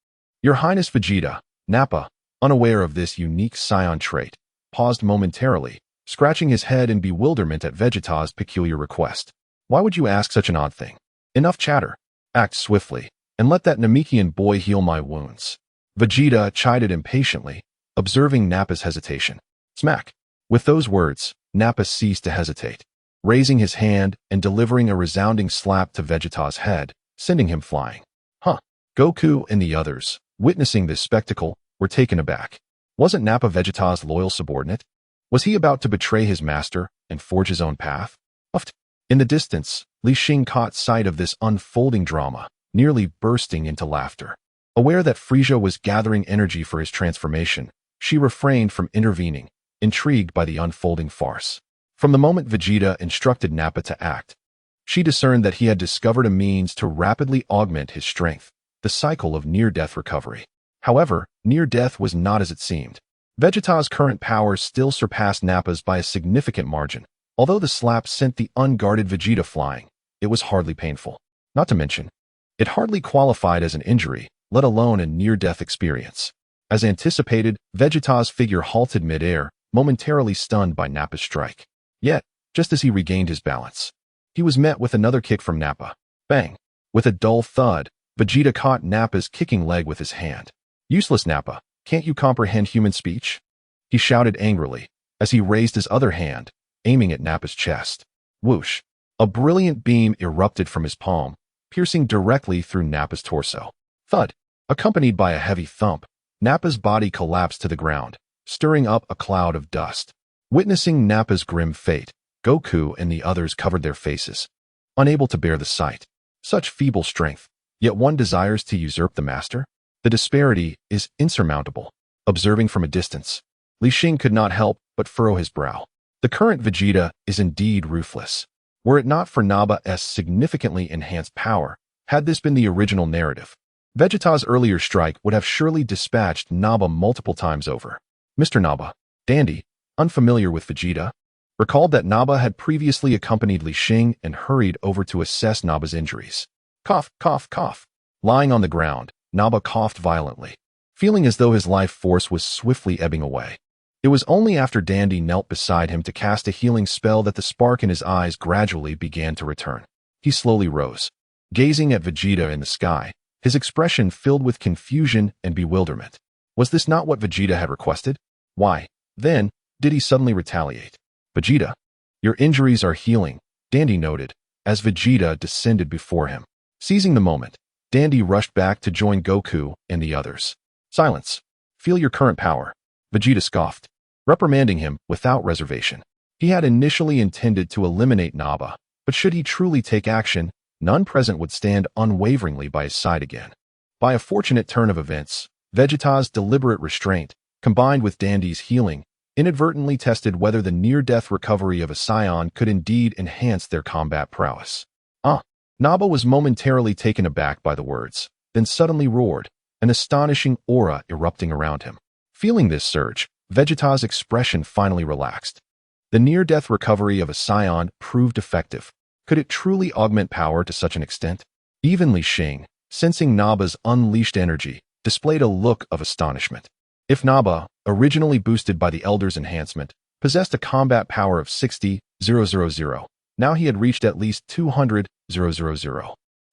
Your Highness Vegeta, Nappa, unaware of this unique Saiyan trait, paused momentarily, scratching his head in bewilderment at Vegeta's peculiar request. Why would you ask such an odd thing? Enough chatter. Act swiftly, and let that Namekian boy heal my wounds. Vegeta chided impatiently, observing Nappa's hesitation. Smack! With those words, Nappa ceased to hesitate, raising his hand and delivering a resounding slap to Vegeta's head, sending him flying. Huh! Goku and the others, witnessing this spectacle, were taken aback. Wasn't Nappa Vegeta's loyal subordinate? Was he about to betray his master and forge his own path? Uft. In the distance, Li Xing caught sight of this unfolding drama, nearly bursting into laughter. Aware that Frieza was gathering energy for his transformation, she refrained from intervening, intrigued by the unfolding farce. From the moment Vegeta instructed Nappa to act, she discerned that he had discovered a means to rapidly augment his strength, the cycle of near-death recovery. However, near-death was not as it seemed. Vegeta's current powers still surpassed Nappa's by a significant margin. Although the slap sent the unguarded Vegeta flying, it was hardly painful. Not to mention, it hardly qualified as an injury, let alone a near-death experience. As anticipated, Vegeta's figure halted mid-air, momentarily stunned by Nappa's strike. Yet, just as he regained his balance, he was met with another kick from Nappa. Bang! With a dull thud, Vegeta caught Nappa's kicking leg with his hand. Useless Nappa, can't you comprehend human speech? He shouted angrily, as he raised his other hand, aiming at Nappa's chest. Whoosh! A brilliant beam erupted from his palm, piercing directly through Nappa's torso. Thud! Accompanied by a heavy thump, Nappa's body collapsed to the ground, stirring up a cloud of dust. Witnessing Nappa's grim fate, Goku and the others covered their faces, unable to bear the sight. Such feeble strength, yet one desires to usurp the master? The disparity is insurmountable. Observing from a distance, Li Xing could not help but furrow his brow. The current Vegeta is indeed ruthless. Were it not for Nappa's significantly enhanced power, had this been the original narrative, Vegeta's earlier strike would have surely dispatched Nappa multiple times over. Mr. Nappa, Dandy, unfamiliar with Vegeta, recalled that Nappa had previously accompanied Li Xing and hurried over to assess Nappa's injuries. Cough, cough, cough. Lying on the ground, Nappa coughed violently, feeling as though his life force was swiftly ebbing away. It was only after Dandy knelt beside him to cast a healing spell that the spark in his eyes gradually began to return. He slowly rose, gazing at Vegeta in the sky, his expression filled with confusion and bewilderment. Was this not what Vegeta had requested? Why, then, did he suddenly retaliate? Vegeta, your injuries are healing, Dandy noted, as Vegeta descended before him. Seizing the moment, Dandy rushed back to join Goku and the others. Silence. Feel your current power. Vegeta scoffed, reprimanding him without reservation. He had initially intended to eliminate Nappa, but should he truly take action, none present would stand unwaveringly by his side again. By a fortunate turn of events, Vegeta's deliberate restraint, combined with Dandy's healing, inadvertently tested whether the near-death recovery of a Saiyan could indeed enhance their combat prowess. Naba was momentarily taken aback by the words, then suddenly roared, an astonishing aura erupting around him. Feeling this surge, Vegeta's expression finally relaxed. The near-death recovery of a scion proved effective. Could it truly augment power to such an extent? Even Li Xing, sensing Naba's unleashed energy, displayed a look of astonishment. If Naba, originally boosted by the Elder's enhancement, possessed a combat power of 60,000, now he had reached at least 200,000.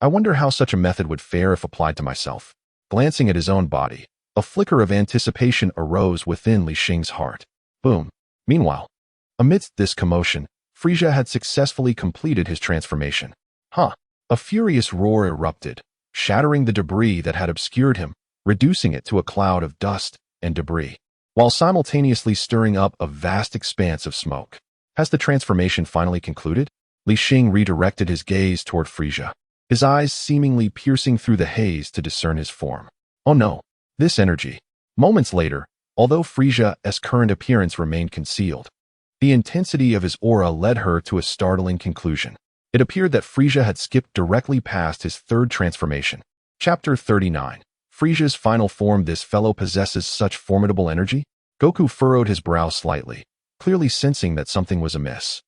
I wonder how such a method would fare if applied to myself. Glancing at his own body, a flicker of anticipation arose within Li Xing's heart. Boom. Meanwhile, amidst this commotion, Frieza had successfully completed his transformation. A furious roar erupted, shattering the debris that had obscured him, reducing it to a cloud of dust and debris, while simultaneously stirring up a vast expanse of smoke. Has the transformation finally concluded? Li Xing redirected his gaze toward Frieza, his eyes seemingly piercing through the haze to discern his form. Oh no, this energy. Moments later, although Frieza's current appearance remained concealed, the intensity of his aura led her to a startling conclusion. It appeared that Frieza had skipped directly past his third transformation. Chapter 39. Frieza's final form. This fellow possesses such formidable energy? Goku furrowed his brow slightly, clearly sensing that something was amiss.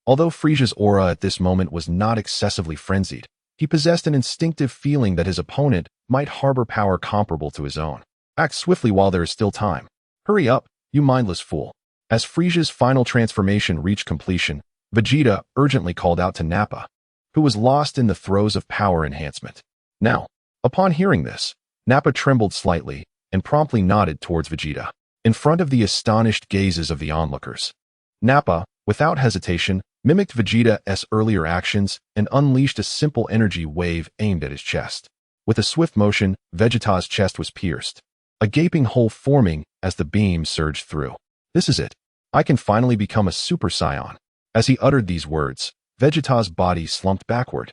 Although Frieza's aura at this moment was not excessively frenzied, he possessed an instinctive feeling that his opponent might harbor power comparable to his own. Act swiftly while there is still time. Hurry up, you mindless fool. As Frieza's final transformation reached completion, Vegeta urgently called out to Nappa, who was lost in the throes of power enhancement. Now, upon hearing this, Nappa trembled slightly and promptly nodded towards Vegeta, in front of the astonished gazes of the onlookers. Nappa, without hesitation, mimicked Vegeta's earlier actions and unleashed a simple energy wave aimed at his chest. With a swift motion, Vegeta's chest was pierced, a gaping hole forming as the beam surged through. This is it. I can finally become a Super Saiyan. As he uttered these words, Vegeta's body slumped backward.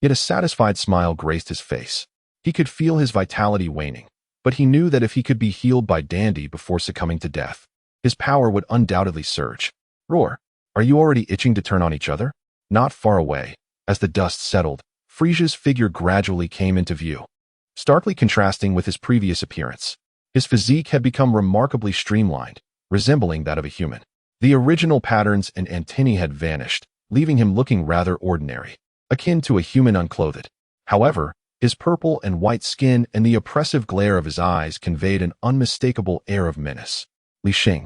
Yet a satisfied smile graced his face. He could feel his vitality waning, but he knew that if he could be healed by Dandy before succumbing to death, his power would undoubtedly surge. Roar. Are you already itching to turn on each other? Not far away, as the dust settled, Frieza's figure gradually came into view, starkly contrasting with his previous appearance. His physique had become remarkably streamlined, resembling that of a human. The original patterns and antennae had vanished, leaving him looking rather ordinary, akin to a human unclothed. However, his purple and white skin and the oppressive glare of his eyes conveyed an unmistakable air of menace. Li Xing,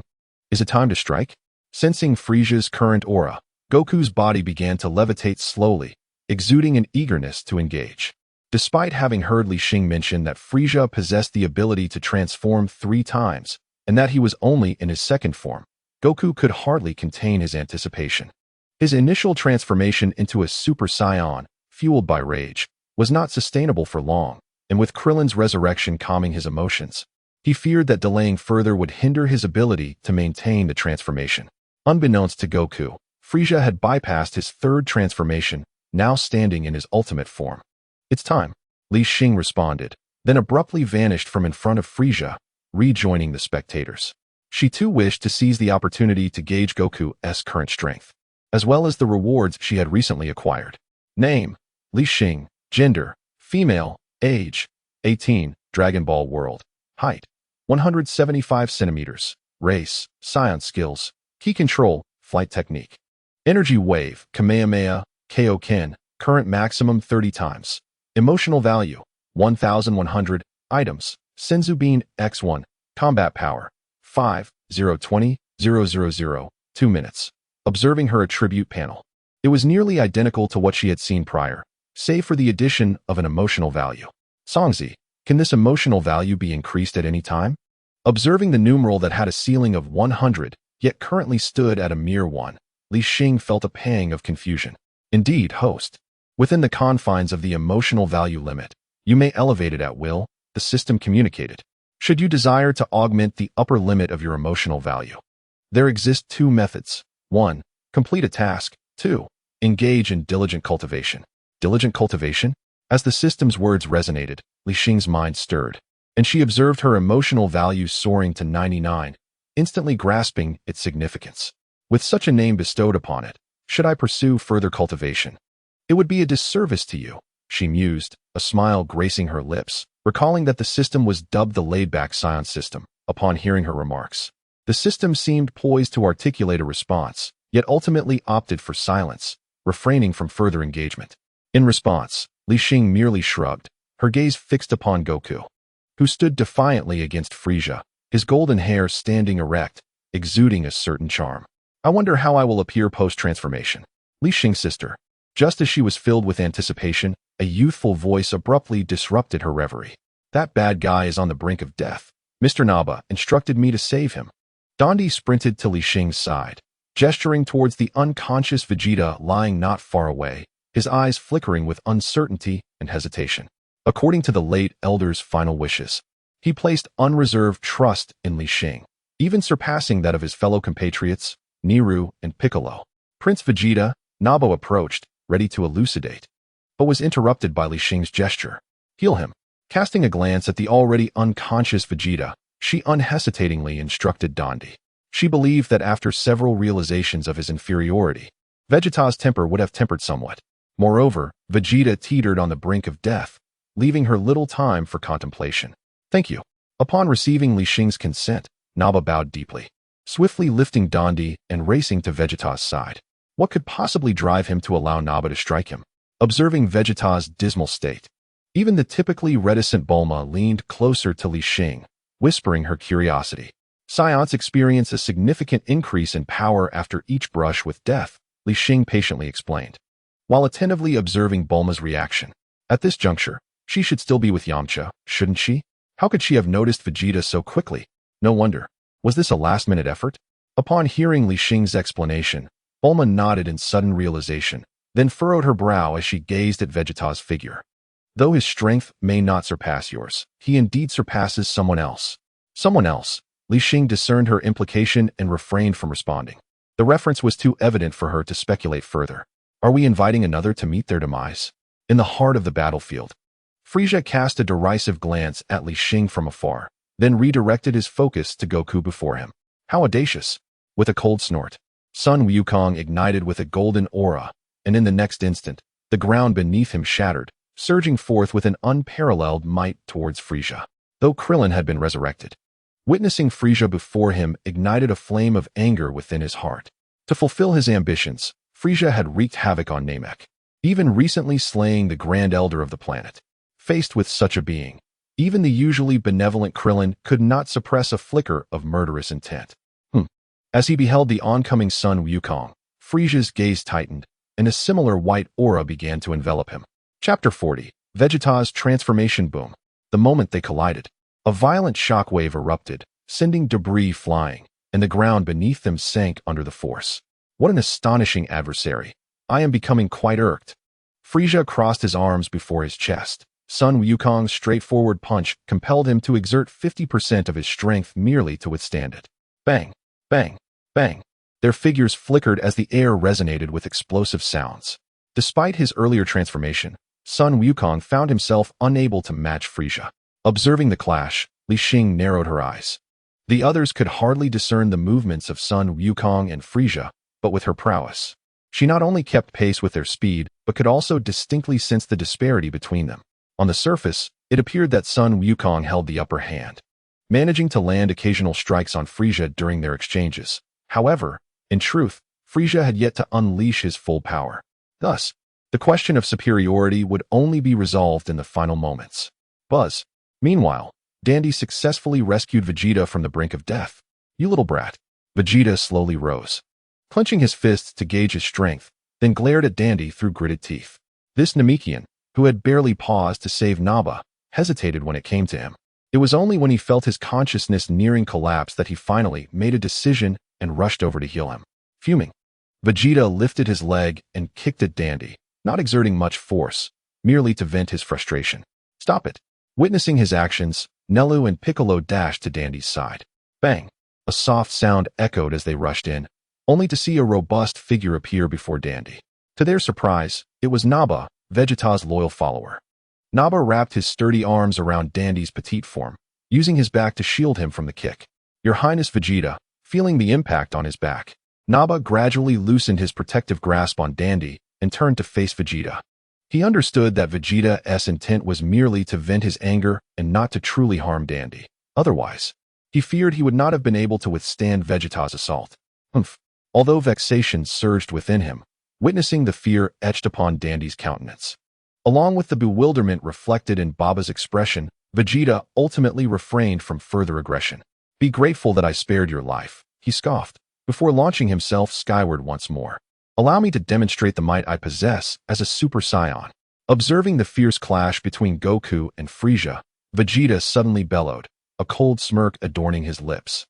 is it time to strike? Sensing Frieza's current aura, Goku's body began to levitate slowly, exuding an eagerness to engage. Despite having heard Li Xing mention that Frieza possessed the ability to transform 3 times, and that he was only in his second form, Goku could hardly contain his anticipation. His initial transformation into a Super Saiyan, fueled by rage, was not sustainable for long, and with Krillin's resurrection calming his emotions, he feared that delaying further would hinder his ability to maintain the transformation. Unbeknownst to Goku, Frieza had bypassed his third transformation, now standing in his ultimate form. It's time, Li Xing responded, then abruptly vanished from in front of Frieza, rejoining the spectators. She too wished to seize the opportunity to gauge Goku's current strength, as well as the rewards she had recently acquired. Name, Li Xing. Gender, female. Age, 18. Dragon Ball World. Height, 175 centimeters. Race, Scion. Skills, Ki Control, Flight Technique. Energy Wave, Kamehameha, Kaioken, current maximum 30 times. Emotional value, 1,100. Items, Senzu Bean, X1. Combat power, 5,020,000, 2 minutes. Observing her attribute panel. It was nearly identical to what she had seen prior, save for the addition of an emotional value. Songzi, can this emotional value be increased at any time? Observing the numeral that had a ceiling of 100, yet currently stood at a mere 1, Li Xing felt a pang of confusion. Indeed, host. Within the confines of the emotional value limit, you may elevate it at will, the system communicated. Should you desire to augment the upper limit of your emotional value, there exist 2 methods. 1. Complete a task. 2. Engage in diligent cultivation. Diligent cultivation? As the system's words resonated, Li Xing's mind stirred, and she observed her emotional value soaring to 99, instantly grasping its significance. With such a name bestowed upon it, should I pursue further cultivation? It would be a disservice to you, she mused, a smile gracing her lips, recalling that the system was dubbed the laid-back scion system. Upon hearing her remarks, the system seemed poised to articulate a response, yet ultimately opted for silence, refraining from further engagement. In response, Li Xing merely shrugged, her gaze fixed upon Goku, who stood defiantly against Frieza, his golden hair standing erect, exuding a certain charm. I wonder how I will appear post-transformation. Li Xing's sister. Just as she was filled with anticipation, a youthful voice abruptly disrupted her reverie. That bad guy is on the brink of death. Mr. Naba instructed me to save him. Dondi sprinted to Li Xing's side, gesturing towards the unconscious Vegeta lying not far away, his eyes flickering with uncertainty and hesitation. According to the late elder's final wishes, he placed unreserved trust in Li Xing, even surpassing that of his fellow compatriots, Niru and Piccolo. Prince Vegeta, Naba approached, ready to elucidate, but was interrupted by Li Xing's gesture. Heal him. Casting a glance at the already unconscious Vegeta, she unhesitatingly instructed Dondi. She believed that after several realizations of his inferiority, Vegeta's temper would have tempered somewhat. Moreover, Vegeta teetered on the brink of death, leaving her little time for contemplation. Thank you. Upon receiving Li Xing's consent, Naba bowed deeply, swiftly lifting Dondi and racing to Vegeta's side. What could possibly drive him to allow Naba to strike him? Observing Vegeta's dismal state, even the typically reticent Bulma leaned closer to Li Xing, whispering her curiosity. Saiyans experience a significant increase in power after each brush with death, Li Xing patiently explained, while attentively observing Bulma's reaction. At this juncture, she should still be with Yamcha, shouldn't she? How could she have noticed Vegeta so quickly? No wonder. Was this a last-minute effort? Upon hearing Li Xing's explanation, Bulma nodded in sudden realization, then furrowed her brow as she gazed at Vegeta's figure. Though his strength may not surpass yours, he indeed surpasses someone else. Someone else. Li Xing discerned her implication and refrained from responding. The reference was too evident for her to speculate further. Are we inviting another to meet their demise? In the heart of the battlefield, Frieza cast a derisive glance at Li Xing from afar, then redirected his focus to Goku before him. How audacious! With a cold snort, Sun Wukong ignited with a golden aura, and in the next instant, the ground beneath him shattered, surging forth with an unparalleled might towards Frieza, though Krillin had been resurrected. Witnessing Frieza before him ignited a flame of anger within his heart. To fulfill his ambitions, Frieza had wreaked havoc on Namek, even recently slaying the Grand Elder of the planet. Faced with such a being, even the usually benevolent Krillin could not suppress a flicker of murderous intent. As he beheld the oncoming Sun Wukong, Frieza's gaze tightened, and a similar white aura began to envelop him. Chapter 40. Vegeta's Transformation Boom. The moment they collided, a violent shockwave erupted, sending debris flying, and the ground beneath them sank under the force. What an astonishing adversary. I am becoming quite irked. Frieza crossed his arms before his chest. Sun Wukong's straightforward punch compelled him to exert 50% of his strength merely to withstand it. Bang, bang, bang. Their figures flickered as the air resonated with explosive sounds. Despite his earlier transformation, Sun Wukong found himself unable to match Frieza. Observing the clash, Li Xing narrowed her eyes. The others could hardly discern the movements of Sun Wukong and Frieza, but with her prowess, she not only kept pace with their speed, but could also distinctly sense the disparity between them. On the surface, it appeared that Sun Wukong held the upper hand, managing to land occasional strikes on Frieza during their exchanges. However, in truth, Frieza had yet to unleash his full power. Thus, the question of superiority would only be resolved in the final moments. Buzz. Meanwhile, Dandy successfully rescued Vegeta from the brink of death. You little brat. Vegeta slowly rose, clenching his fists to gauge his strength, then glared at Dandy through gritted teeth. This Namekian, who had barely paused to save Naba, hesitated when it came to him. It was only when he felt his consciousness nearing collapse that he finally made a decision and rushed over to heal him. Fuming, Vegeta lifted his leg and kicked at Dandy, not exerting much force, merely to vent his frustration. Stop it. Witnessing his actions, Nelu and Piccolo dashed to Dandy's side. Bang! A soft sound echoed as they rushed in, only to see a robust figure appear before Dandy. To their surprise, it was Naba, Vegeta's loyal follower. Naba wrapped his sturdy arms around Dandy's petite form, using his back to shield him from the kick. Your Highness Vegeta, feeling the impact on his back, Naba gradually loosened his protective grasp on Dandy, and turned to face Vegeta. He understood that Vegeta's intent was merely to vent his anger and not to truly harm Dandy. Otherwise, he feared he would not have been able to withstand Vegeta's assault. Although vexation surged within him, witnessing the fear etched upon Dandy's countenance. Along with the bewilderment reflected in Baba's expression, Vegeta ultimately refrained from further aggression. "Be grateful that I spared your life," he scoffed, before launching himself skyward once more. "Allow me to demonstrate the might I possess as a Super Saiyan." Observing the fierce clash between Goku and Frieza, Vegeta suddenly bellowed, a cold smirk adorning his lips.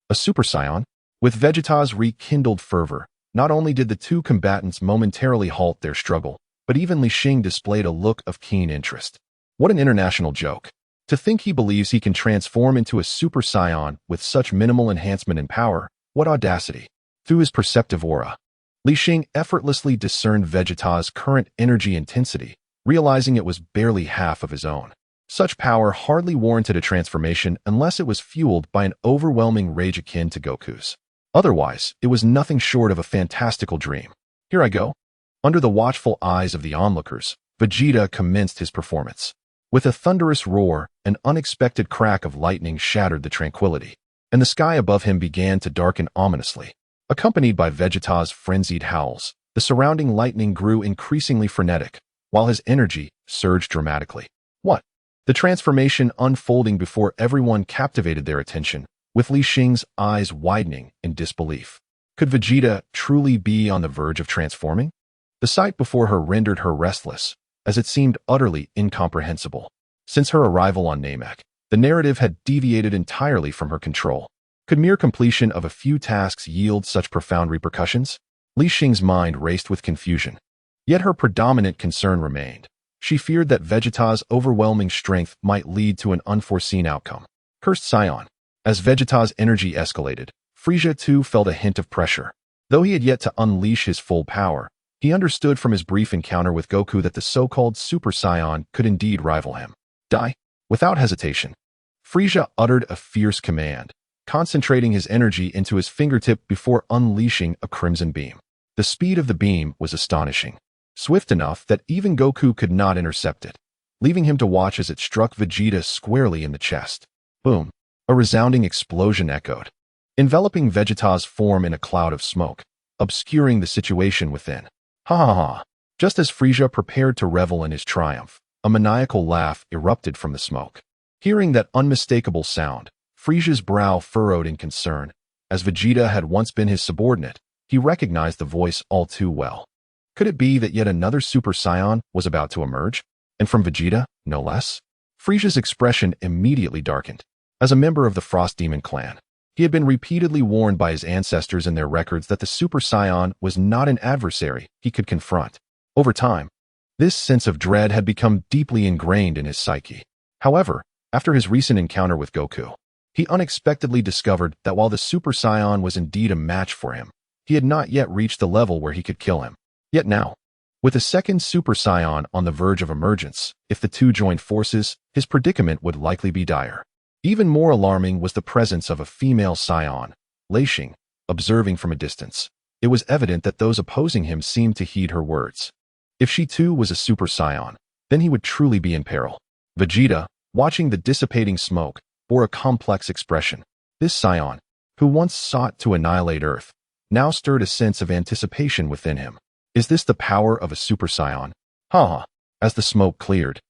A Super Saiyan? With Vegeta's rekindled fervor, not only did the two combatants momentarily halt their struggle, but even Li Xing displayed a look of keen interest. What an international joke. To think he believes he can transform into a Super Saiyan with such minimal enhancement in power, what audacity. Through his perceptive aura, Li Xing effortlessly discerned Vegeta's current energy intensity, realizing it was barely half of his own. Such power hardly warranted a transformation unless it was fueled by an overwhelming rage akin to Goku's. Otherwise, it was nothing short of a fantastical dream. Here I go. Under the watchful eyes of the onlookers, Vegeta commenced his performance. With a thunderous roar, an unexpected crack of lightning shattered the tranquility, and the sky above him began to darken ominously. Accompanied by Vegeta's frenzied howls, the surrounding lightning grew increasingly frenetic, while his energy surged dramatically. What? The transformation unfolding before everyone captivated their attention, with Li Xing's eyes widening in disbelief. Could Vegeta truly be on the verge of transforming? The sight before her rendered her restless, as it seemed utterly incomprehensible. Since her arrival on Namek, the narrative had deviated entirely from her control. Could mere completion of a few tasks yield such profound repercussions? Li Xing's mind raced with confusion. Yet her predominant concern remained. She feared that Vegeta's overwhelming strength might lead to an unforeseen outcome. Cursed Scion. As Vegeta's energy escalated, Frieza too felt a hint of pressure. Though he had yet to unleash his full power, he understood from his brief encounter with Goku that the so-called Super Saiyan could indeed rival him. Die. Without hesitation, Frieza uttered a fierce command, concentrating his energy into his fingertip before unleashing a crimson beam. The speed of the beam was astonishing, swift enough that even Goku could not intercept it, leaving him to watch as it struck Vegeta squarely in the chest. Boom! A resounding explosion echoed, enveloping Vegeta's form in a cloud of smoke, obscuring the situation within. Ha ha ha! Just as Frieza prepared to revel in his triumph, a maniacal laugh erupted from the smoke. Hearing that unmistakable sound, Frieza's brow furrowed in concern. As Vegeta had once been his subordinate, he recognized the voice all too well. Could it be that yet another Super Saiyan was about to emerge? And from Vegeta, no less? Frieza's expression immediately darkened. As a member of the Frost Demon clan, he had been repeatedly warned by his ancestors in their records that the Super Saiyan was not an adversary he could confront. Over time, this sense of dread had become deeply ingrained in his psyche. However, after his recent encounter with Goku, he unexpectedly discovered that while the Super Saiyan was indeed a match for him, he had not yet reached the level where he could kill him. Yet now, with a second Super Saiyan on the verge of emergence, if the two joined forces, his predicament would likely be dire. Even more alarming was the presence of a female scion, Li Xing, observing from a distance. It was evident that those opposing him seemed to heed her words. If she too was a Super Saiyan, then he would truly be in peril. Vegeta, watching the dissipating smoke, bore a complex expression. This scion, who once sought to annihilate Earth, now stirred a sense of anticipation within him. Is this the power of a Super Saiyan? Ha ha! As the smoke cleared,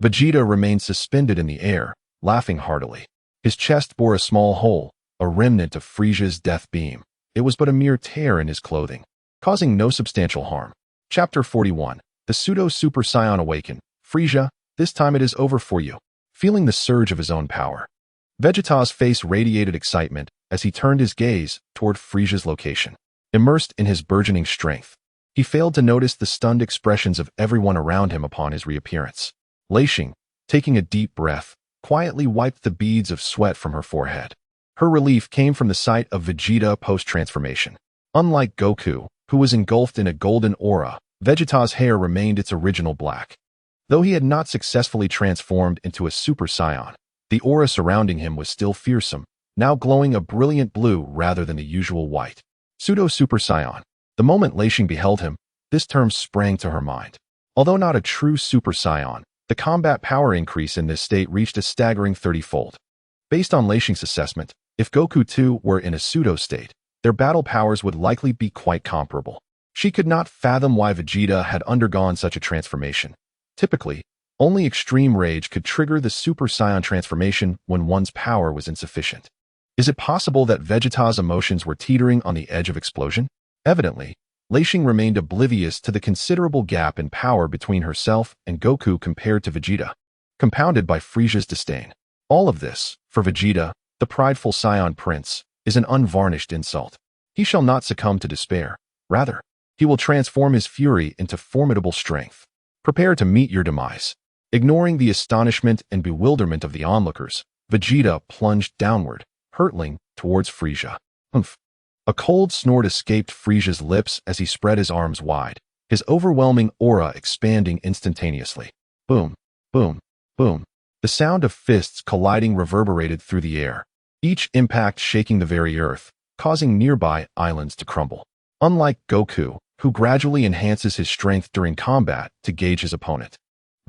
Vegeta remained suspended in the air, laughing heartily. His chest bore a small hole, a remnant of Frieza's death beam. It was but a mere tear in his clothing, causing no substantial harm. Chapter 41. The Pseudo-Super Saiyan Awaken. Frieza, this time it is over for you. Feeling the surge of his own power, Vegeta's face radiated excitement as he turned his gaze toward Frieza's location. Immersed in his burgeoning strength, he failed to notice the stunned expressions of everyone around him upon his reappearance. Li Xing, taking a deep breath, quietly wiped the beads of sweat from her forehead. Her relief came from the sight of Vegeta post-transformation. Unlike Goku, who was engulfed in a golden aura, Vegeta's hair remained its original black. Though he had not successfully transformed into a Super Saiyan, the aura surrounding him was still fearsome, now glowing a brilliant blue rather than the usual white. Pseudo-Super Saiyan. The moment Li Xing beheld him, This term sprang to her mind. Although not a true Super Saiyan, the combat power increase in this state reached a staggering 30-fold. Based on Li Xing's assessment, if Goku too were in a pseudo-state, their battle powers would likely be quite comparable. She could not fathom why Vegeta had undergone such a transformation. Typically, only extreme rage could trigger the Super Saiyan transformation when one's power was insufficient. Is it possible that Vegeta's emotions were teetering on the edge of explosion? Evidently, Li Xing remained oblivious to the considerable gap in power between herself and Goku compared to Vegeta, compounded by Frisia's disdain. All of this, for Vegeta, the prideful Saiyan prince, is an unvarnished insult. He shall not succumb to despair. Rather, he will transform his fury into formidable strength. Prepare to meet your demise. Ignoring the astonishment and bewilderment of the onlookers, Vegeta plunged downward, hurtling towards Frisia. Humph. A cold snort escaped Frisia's lips as he spread his arms wide, his overwhelming aura expanding instantaneously. Boom, boom, boom. The sound of fists colliding reverberated through the air, each impact shaking the very earth, causing nearby islands to crumble. Unlike Goku, who gradually enhances his strength during combat to gauge his opponent,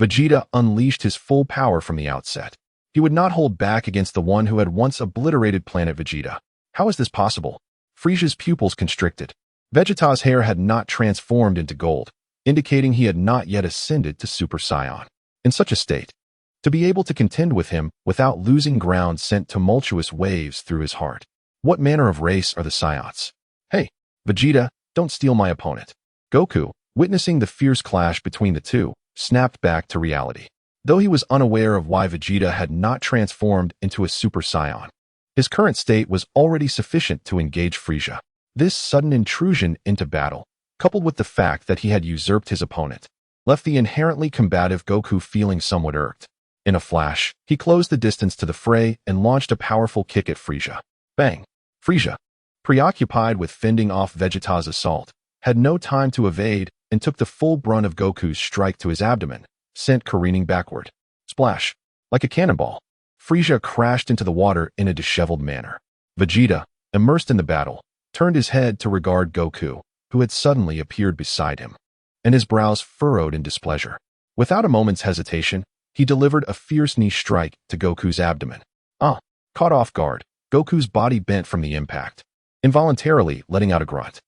Vegeta unleashed his full power from the outset. He would not hold back against the one who had once obliterated Planet Vegeta. How is this possible? Frisia's pupils constricted. Vegeta's hair had not transformed into gold, indicating he had not yet ascended to Super Saiyan. In such a state, to be able to contend with him without losing ground sent tumultuous waves through his heart. What manner of race are the Saiyans? Hey, Vegeta, don't steal my opponent. Goku, witnessing the fierce clash between the two, snapped back to reality. Though he was unaware of why Vegeta had not transformed into a Super Saiyan, his current state was already sufficient to engage Frisia. This sudden intrusion into battle, coupled with the fact that he had usurped his opponent, left the inherently combative Goku feeling somewhat irked. In a flash, he closed the distance to the fray and launched a powerful kick at Frisia. Bang! Frisia, preoccupied with fending off Vegeta's assault, had no time to evade and took the full brunt of Goku's strike to his abdomen, sent careening backward. Splash! Like a cannonball, Frisia crashed into the water in a disheveled manner. Vegeta, immersed in the battle, turned his head to regard Goku, who had suddenly appeared beside him, and his brows furrowed in displeasure. Without a moment's hesitation, he delivered a fierce knee strike to Goku's abdomen. Caught off guard, Goku's body bent from the impact, involuntarily letting out a grunt.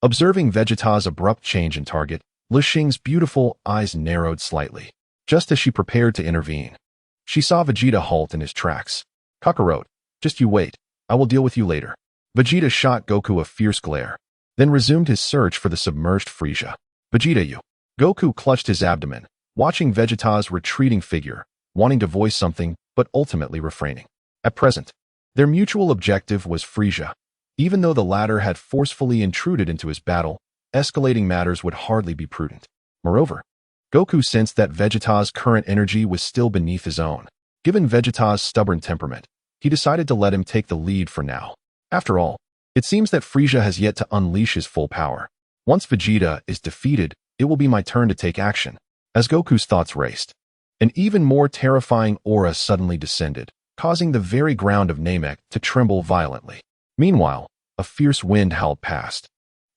Observing Vegeta's abrupt change in target, Li Xing's beautiful eyes narrowed slightly. Just as she prepared to intervene, she saw Vegeta halt in his tracks. Kakarot, just you wait, I will deal with you later. Vegeta shot Goku a fierce glare, then resumed his search for the submerged Frisia. Vegeta, you. Goku clutched his abdomen, watching Vegeta's retreating figure, wanting to voice something, but ultimately refraining. At present, their mutual objective was Frisia. Even though the latter had forcefully intruded into his battle, escalating matters would hardly be prudent. Moreover, Goku sensed that Vegeta's current energy was still beneath his own. Given Vegeta's stubborn temperament, he decided to let him take the lead for now. After all, it seems that Frisia has yet to unleash his full power. Once Vegeta is defeated, it will be my turn to take action. As Goku's thoughts raced, an even more terrifying aura suddenly descended, causing the very ground of Namek to tremble violently. Meanwhile, a fierce wind howled past,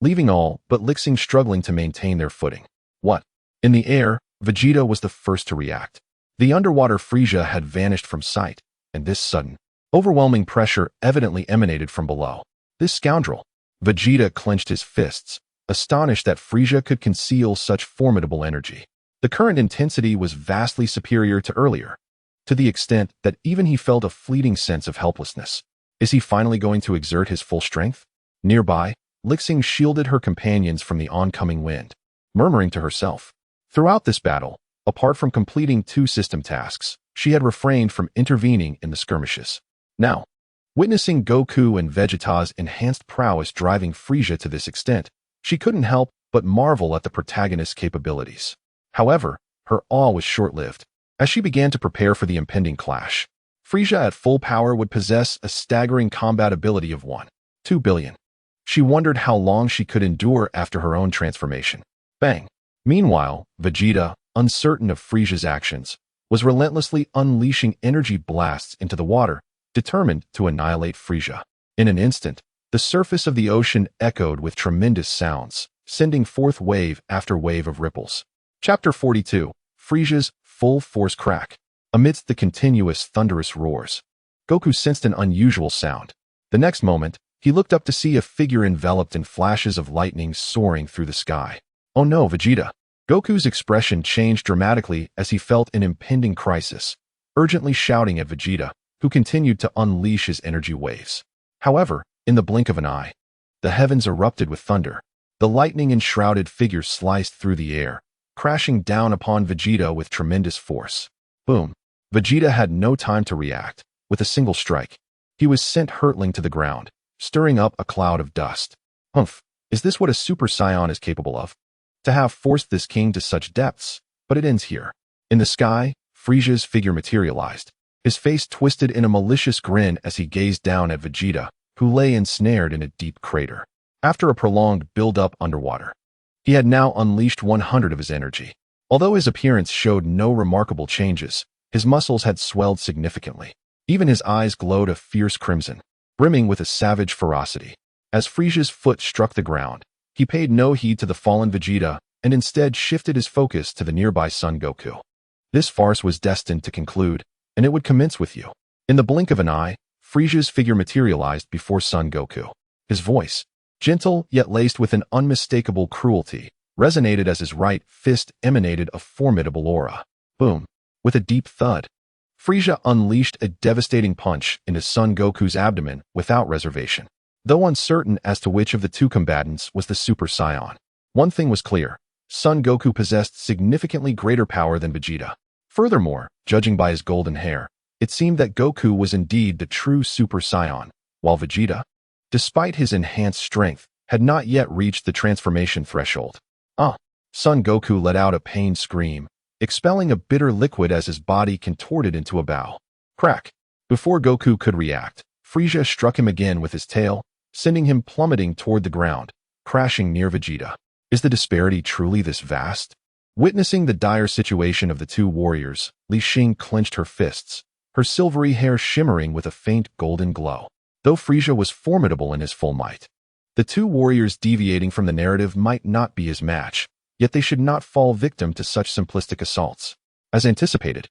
leaving all but Li Xing struggling to maintain their footing. What? In the air, Vegeta was the first to react. The underwater Frisia had vanished from sight, and this sudden, overwhelming pressure evidently emanated from below. This scoundrel! Vegeta clenched his fists, astonished that Frisia could conceal such formidable energy. The current intensity was vastly superior to earlier, to the extent that even he felt a fleeting sense of helplessness. Is he finally going to exert his full strength? Nearby, Li Xing shielded her companions from the oncoming wind, murmuring to herself. Throughout this battle, apart from completing 2 system tasks, she had refrained from intervening in the skirmishes. Now, witnessing Goku and Vegeta's enhanced prowess driving Frisia to this extent, she couldn't help but marvel at the protagonist's capabilities. However, her awe was short-lived. As she began to prepare for the impending clash, Frisia at full power would possess a staggering combat ability of 1.2 billion. She wondered how long she could endure after her own transformation. Bang! Meanwhile, Vegeta, uncertain of Frisia's actions, was relentlessly unleashing energy blasts into the water, determined to annihilate Frisia. In an instant, the surface of the ocean echoed with tremendous sounds, sending forth wave after wave of ripples. Chapter 42. Frisia's full force crack. Amidst the continuous thunderous roars, Goku sensed an unusual sound. The next moment, he looked up to see a figure enveloped in flashes of lightning soaring through the sky. Oh no, Vegeta! Goku's expression changed dramatically as he felt an impending crisis, urgently shouting at Vegeta, who continued to unleash his energy waves. However, in the blink of an eye, the heavens erupted with thunder. The lightning-enshrouded figure sliced through the air, crashing down upon Vegeta with tremendous force. Boom! Vegeta had no time to react. With a single strike, he was sent hurtling to the ground, stirring up a cloud of dust. Humph! Is this what a Super Saiyan is capable of? To have forced this king to such depths, but it ends here. In the sky, Frisia's figure materialized, his face twisted in a malicious grin as he gazed down at Vegeta, who lay ensnared in a deep crater. After a prolonged build-up underwater, he had now unleashed 100 of his energy. Although his appearance showed no remarkable changes, his muscles had swelled significantly. Even his eyes glowed a fierce crimson, brimming with a savage ferocity. As Frisia's foot struck the ground, he paid no heed to the fallen Vegeta and instead shifted his focus to the nearby Son Goku. This farce was destined to conclude, and it would commence with you. In the blink of an eye, Frisia's figure materialized before Son Goku. His voice, gentle yet laced with an unmistakable cruelty, resonated as his right fist emanated a formidable aura. Boom! With a deep thud, Frisia unleashed a devastating punch into Son Goku's abdomen without reservation. Though uncertain as to which of the two combatants was the Super Saiyan, one thing was clear: Son Goku possessed significantly greater power than Vegeta. Furthermore, judging by his golden hair, it seemed that Goku was indeed the true Super Saiyan, while Vegeta, despite his enhanced strength, had not yet reached the transformation threshold. Son Goku let out a pained scream, expelling a bitter liquid as his body contorted into a bow. Crack! Before Goku could react, Frisia struck him again with his tail, sending him plummeting toward the ground, crashing near Vegeta. Is the disparity truly this vast? Witnessing the dire situation of the two warriors, Li Xing clenched her fists, her silvery hair shimmering with a faint golden glow. Though Frisia was formidable in his full might, the two warriors deviating from the narrative might not be his match, yet they should not fall victim to such simplistic assaults. As anticipated,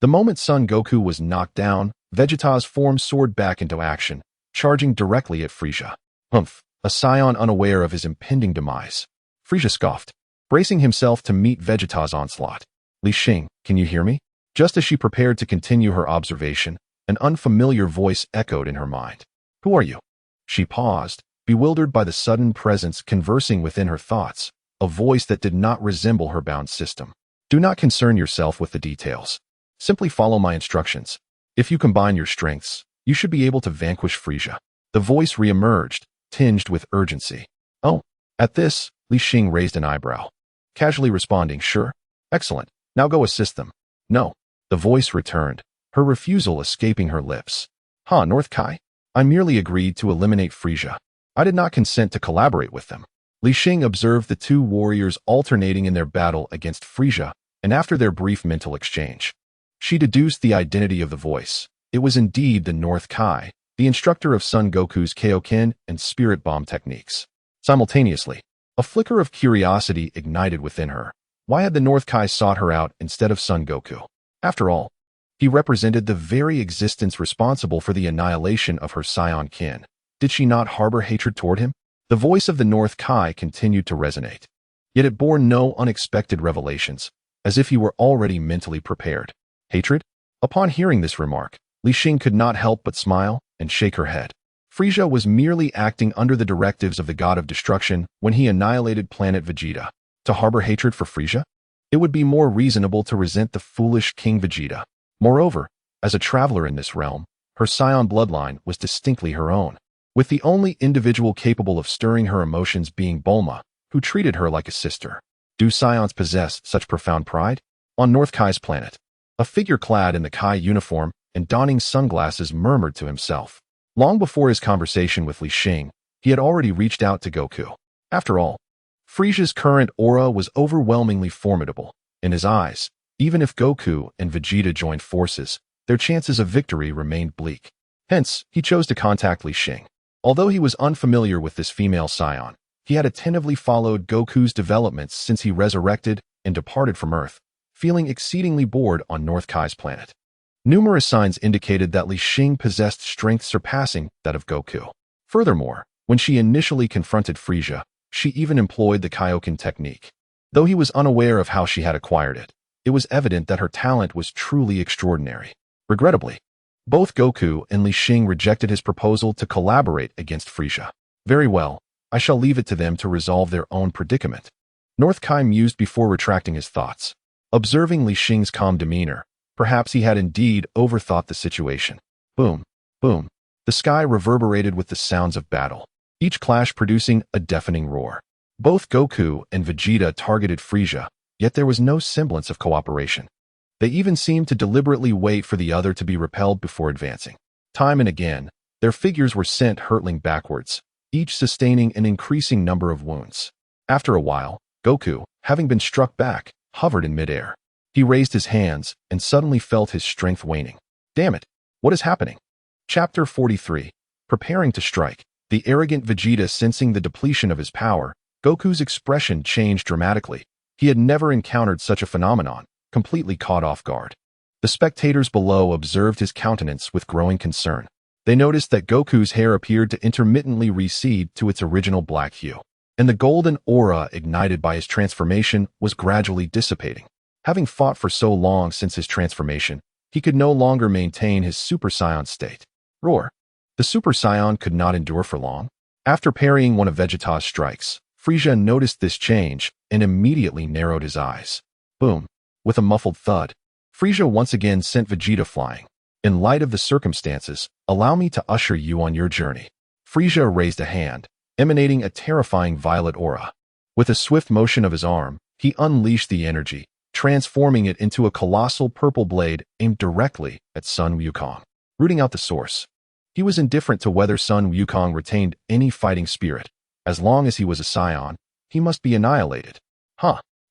the moment Son Goku was knocked down, Vegeta's form soared back into action, charging directly at Frisia. Humph! A scion unaware of his impending demise. Frisia scoffed, bracing himself to meet Vegeta's onslaught. Li Xing, can you hear me? Just as she prepared to continue her observation, an unfamiliar voice echoed in her mind. Who are you? She paused, bewildered by the sudden presence conversing within her thoughts, a voice that did not resemble her bound system. Do not concern yourself with the details. Simply follow my instructions. If you combine your strengths, you should be able to vanquish Frisia. The voice reemerged, tinged with urgency. Oh, at this, Li Xing raised an eyebrow, casually responding, sure. Excellent. Now go assist them. No. The voice returned, her refusal escaping her lips. North Kai? I merely agreed to eliminate Frisia. I did not consent to collaborate with them. Li Xing observed the two warriors alternating in their battle against Frisia, and after their brief mental exchange, she deduced the identity of the voice. It was indeed the North Kai, the instructor of Son Goku's Kaioken and Spirit Bomb techniques. Simultaneously, a flicker of curiosity ignited within her. Why had the North Kai sought her out instead of Son Goku? After all, he represented the very existence responsible for the annihilation of her Saiyan kin. Did she not harbor hatred toward him? The voice of the North Kai continued to resonate, yet it bore no unexpected revelations, as if he were already mentally prepared. Hatred? Upon hearing this remark, Li Xing could not help but smile and shake her head. Frisia was merely acting under the directives of the god of destruction when he annihilated planet Vegeta. To harbor hatred for Frisia? It would be more reasonable to resent the foolish King Vegeta. Moreover, as a traveler in this realm, her Scion bloodline was distinctly her own, with the only individual capable of stirring her emotions being Bulma, who treated her like a sister. Do Scions possess such profound pride? On North Kai's planet, a figure clad in the Kai uniform and donning sunglasses murmured to himself. Long before his conversation with Li Xing, he had already reached out to Goku. After all, Frisia's current aura was overwhelmingly formidable. In his eyes, even if Goku and Vegeta joined forces, their chances of victory remained bleak. Hence, he chose to contact Li Xing. Although he was unfamiliar with this female scion, He had attentively followed Goku's developments since he resurrected and departed from Earth, feeling exceedingly bored on North Kai's planet. Numerous signs indicated that Li Xing possessed strength surpassing that of Goku. Furthermore, when she initially confronted Frieza, she even employed the Kaioken technique. Though he was unaware of how she had acquired it, it was evident that her talent was truly extraordinary. Regrettably, both Goku and Li Xing rejected his proposal to collaborate against Frieza. Very well, I shall leave it to them to resolve their own predicament. North Kai mused before retracting his thoughts. Observing Li Xing's calm demeanor, perhaps he had indeed overthought the situation. Boom, boom. The sky reverberated with the sounds of battle, each clash producing a deafening roar. Both Goku and Vegeta targeted Frieza, yet there was no semblance of cooperation. They even seemed to deliberately wait for the other to be repelled before advancing. Time and again, their figures were sent hurtling backwards, each sustaining an increasing number of wounds. After a while, Goku, having been struck back, hovered in midair. He raised his hands and suddenly felt his strength waning. Damn it, what is happening? Chapter 43. Preparing to strike. The arrogant Vegeta sensing the depletion of his power, Goku's expression changed dramatically. He had never encountered such a phenomenon, completely caught off guard. The spectators below observed his countenance with growing concern. They noticed that Goku's hair appeared to intermittently recede to its original black hue, and the golden aura ignited by his transformation was gradually dissipating. Having fought for so long since his transformation, he could no longer maintain his Super Saiyan state. Roar! The Super Saiyan could not endure for long. After parrying one of Vegeta's strikes, Frieza noticed this change and immediately narrowed his eyes. Boom! With a muffled thud, Frieza once again sent Vegeta flying. In light of the circumstances, allow me to usher you on your journey. Frieza raised a hand, emanating a terrifying violet aura. With a swift motion of his arm, he unleashed the energy, transforming it into a colossal purple blade aimed directly at Sun Wukong. Rooting out the source. He was indifferent to whether Sun Wukong retained any fighting spirit. As long as he was a scion, he must be annihilated.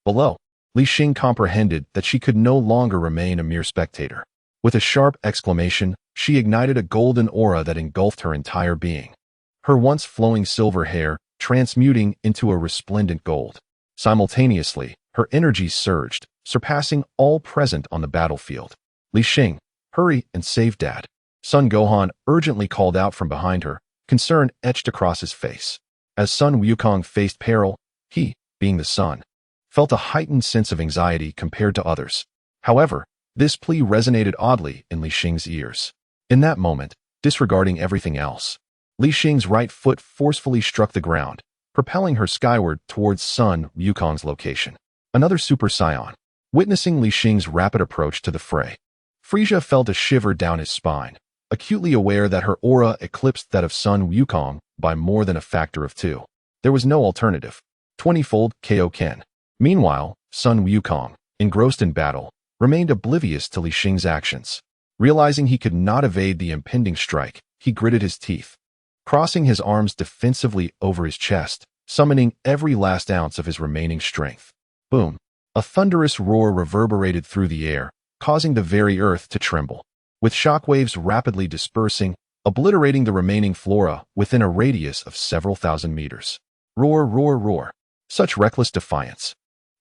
Below, Li Xing comprehended that she could no longer remain a mere spectator. With a sharp exclamation, she ignited a golden aura that engulfed her entire being. Her once flowing silver hair transmuting into a resplendent gold. Simultaneously, her energy surged, surpassing all present on the battlefield. Li Xing, hurry and save Dad. Son Gohan urgently called out from behind her, concern etched across his face. As Sun Wukong faced peril, he, being the son, felt a heightened sense of anxiety compared to others. However, this plea resonated oddly in Li Xing's ears. In that moment, disregarding everything else, Li Xing's right foot forcefully struck the ground, propelling her skyward towards Sun Wukong's location. Another Super Saiyan. Witnessing Li Xing's rapid approach to the fray, Frieza felt a shiver down his spine, acutely aware that her aura eclipsed that of Sun Wukong by more than a factor of 2. There was no alternative. 20-fold Kaioken. Meanwhile, Sun Wukong, engrossed in battle, remained oblivious to Li Xing's actions. Realizing he could not evade the impending strike, he gritted his teeth, crossing his arms defensively over his chest, summoning every last ounce of his remaining strength. Boom! A thunderous roar reverberated through the air, causing the very earth to tremble, with shockwaves rapidly dispersing, obliterating the remaining flora within a radius of several thousand meters. Roar, roar, roar. Such reckless defiance.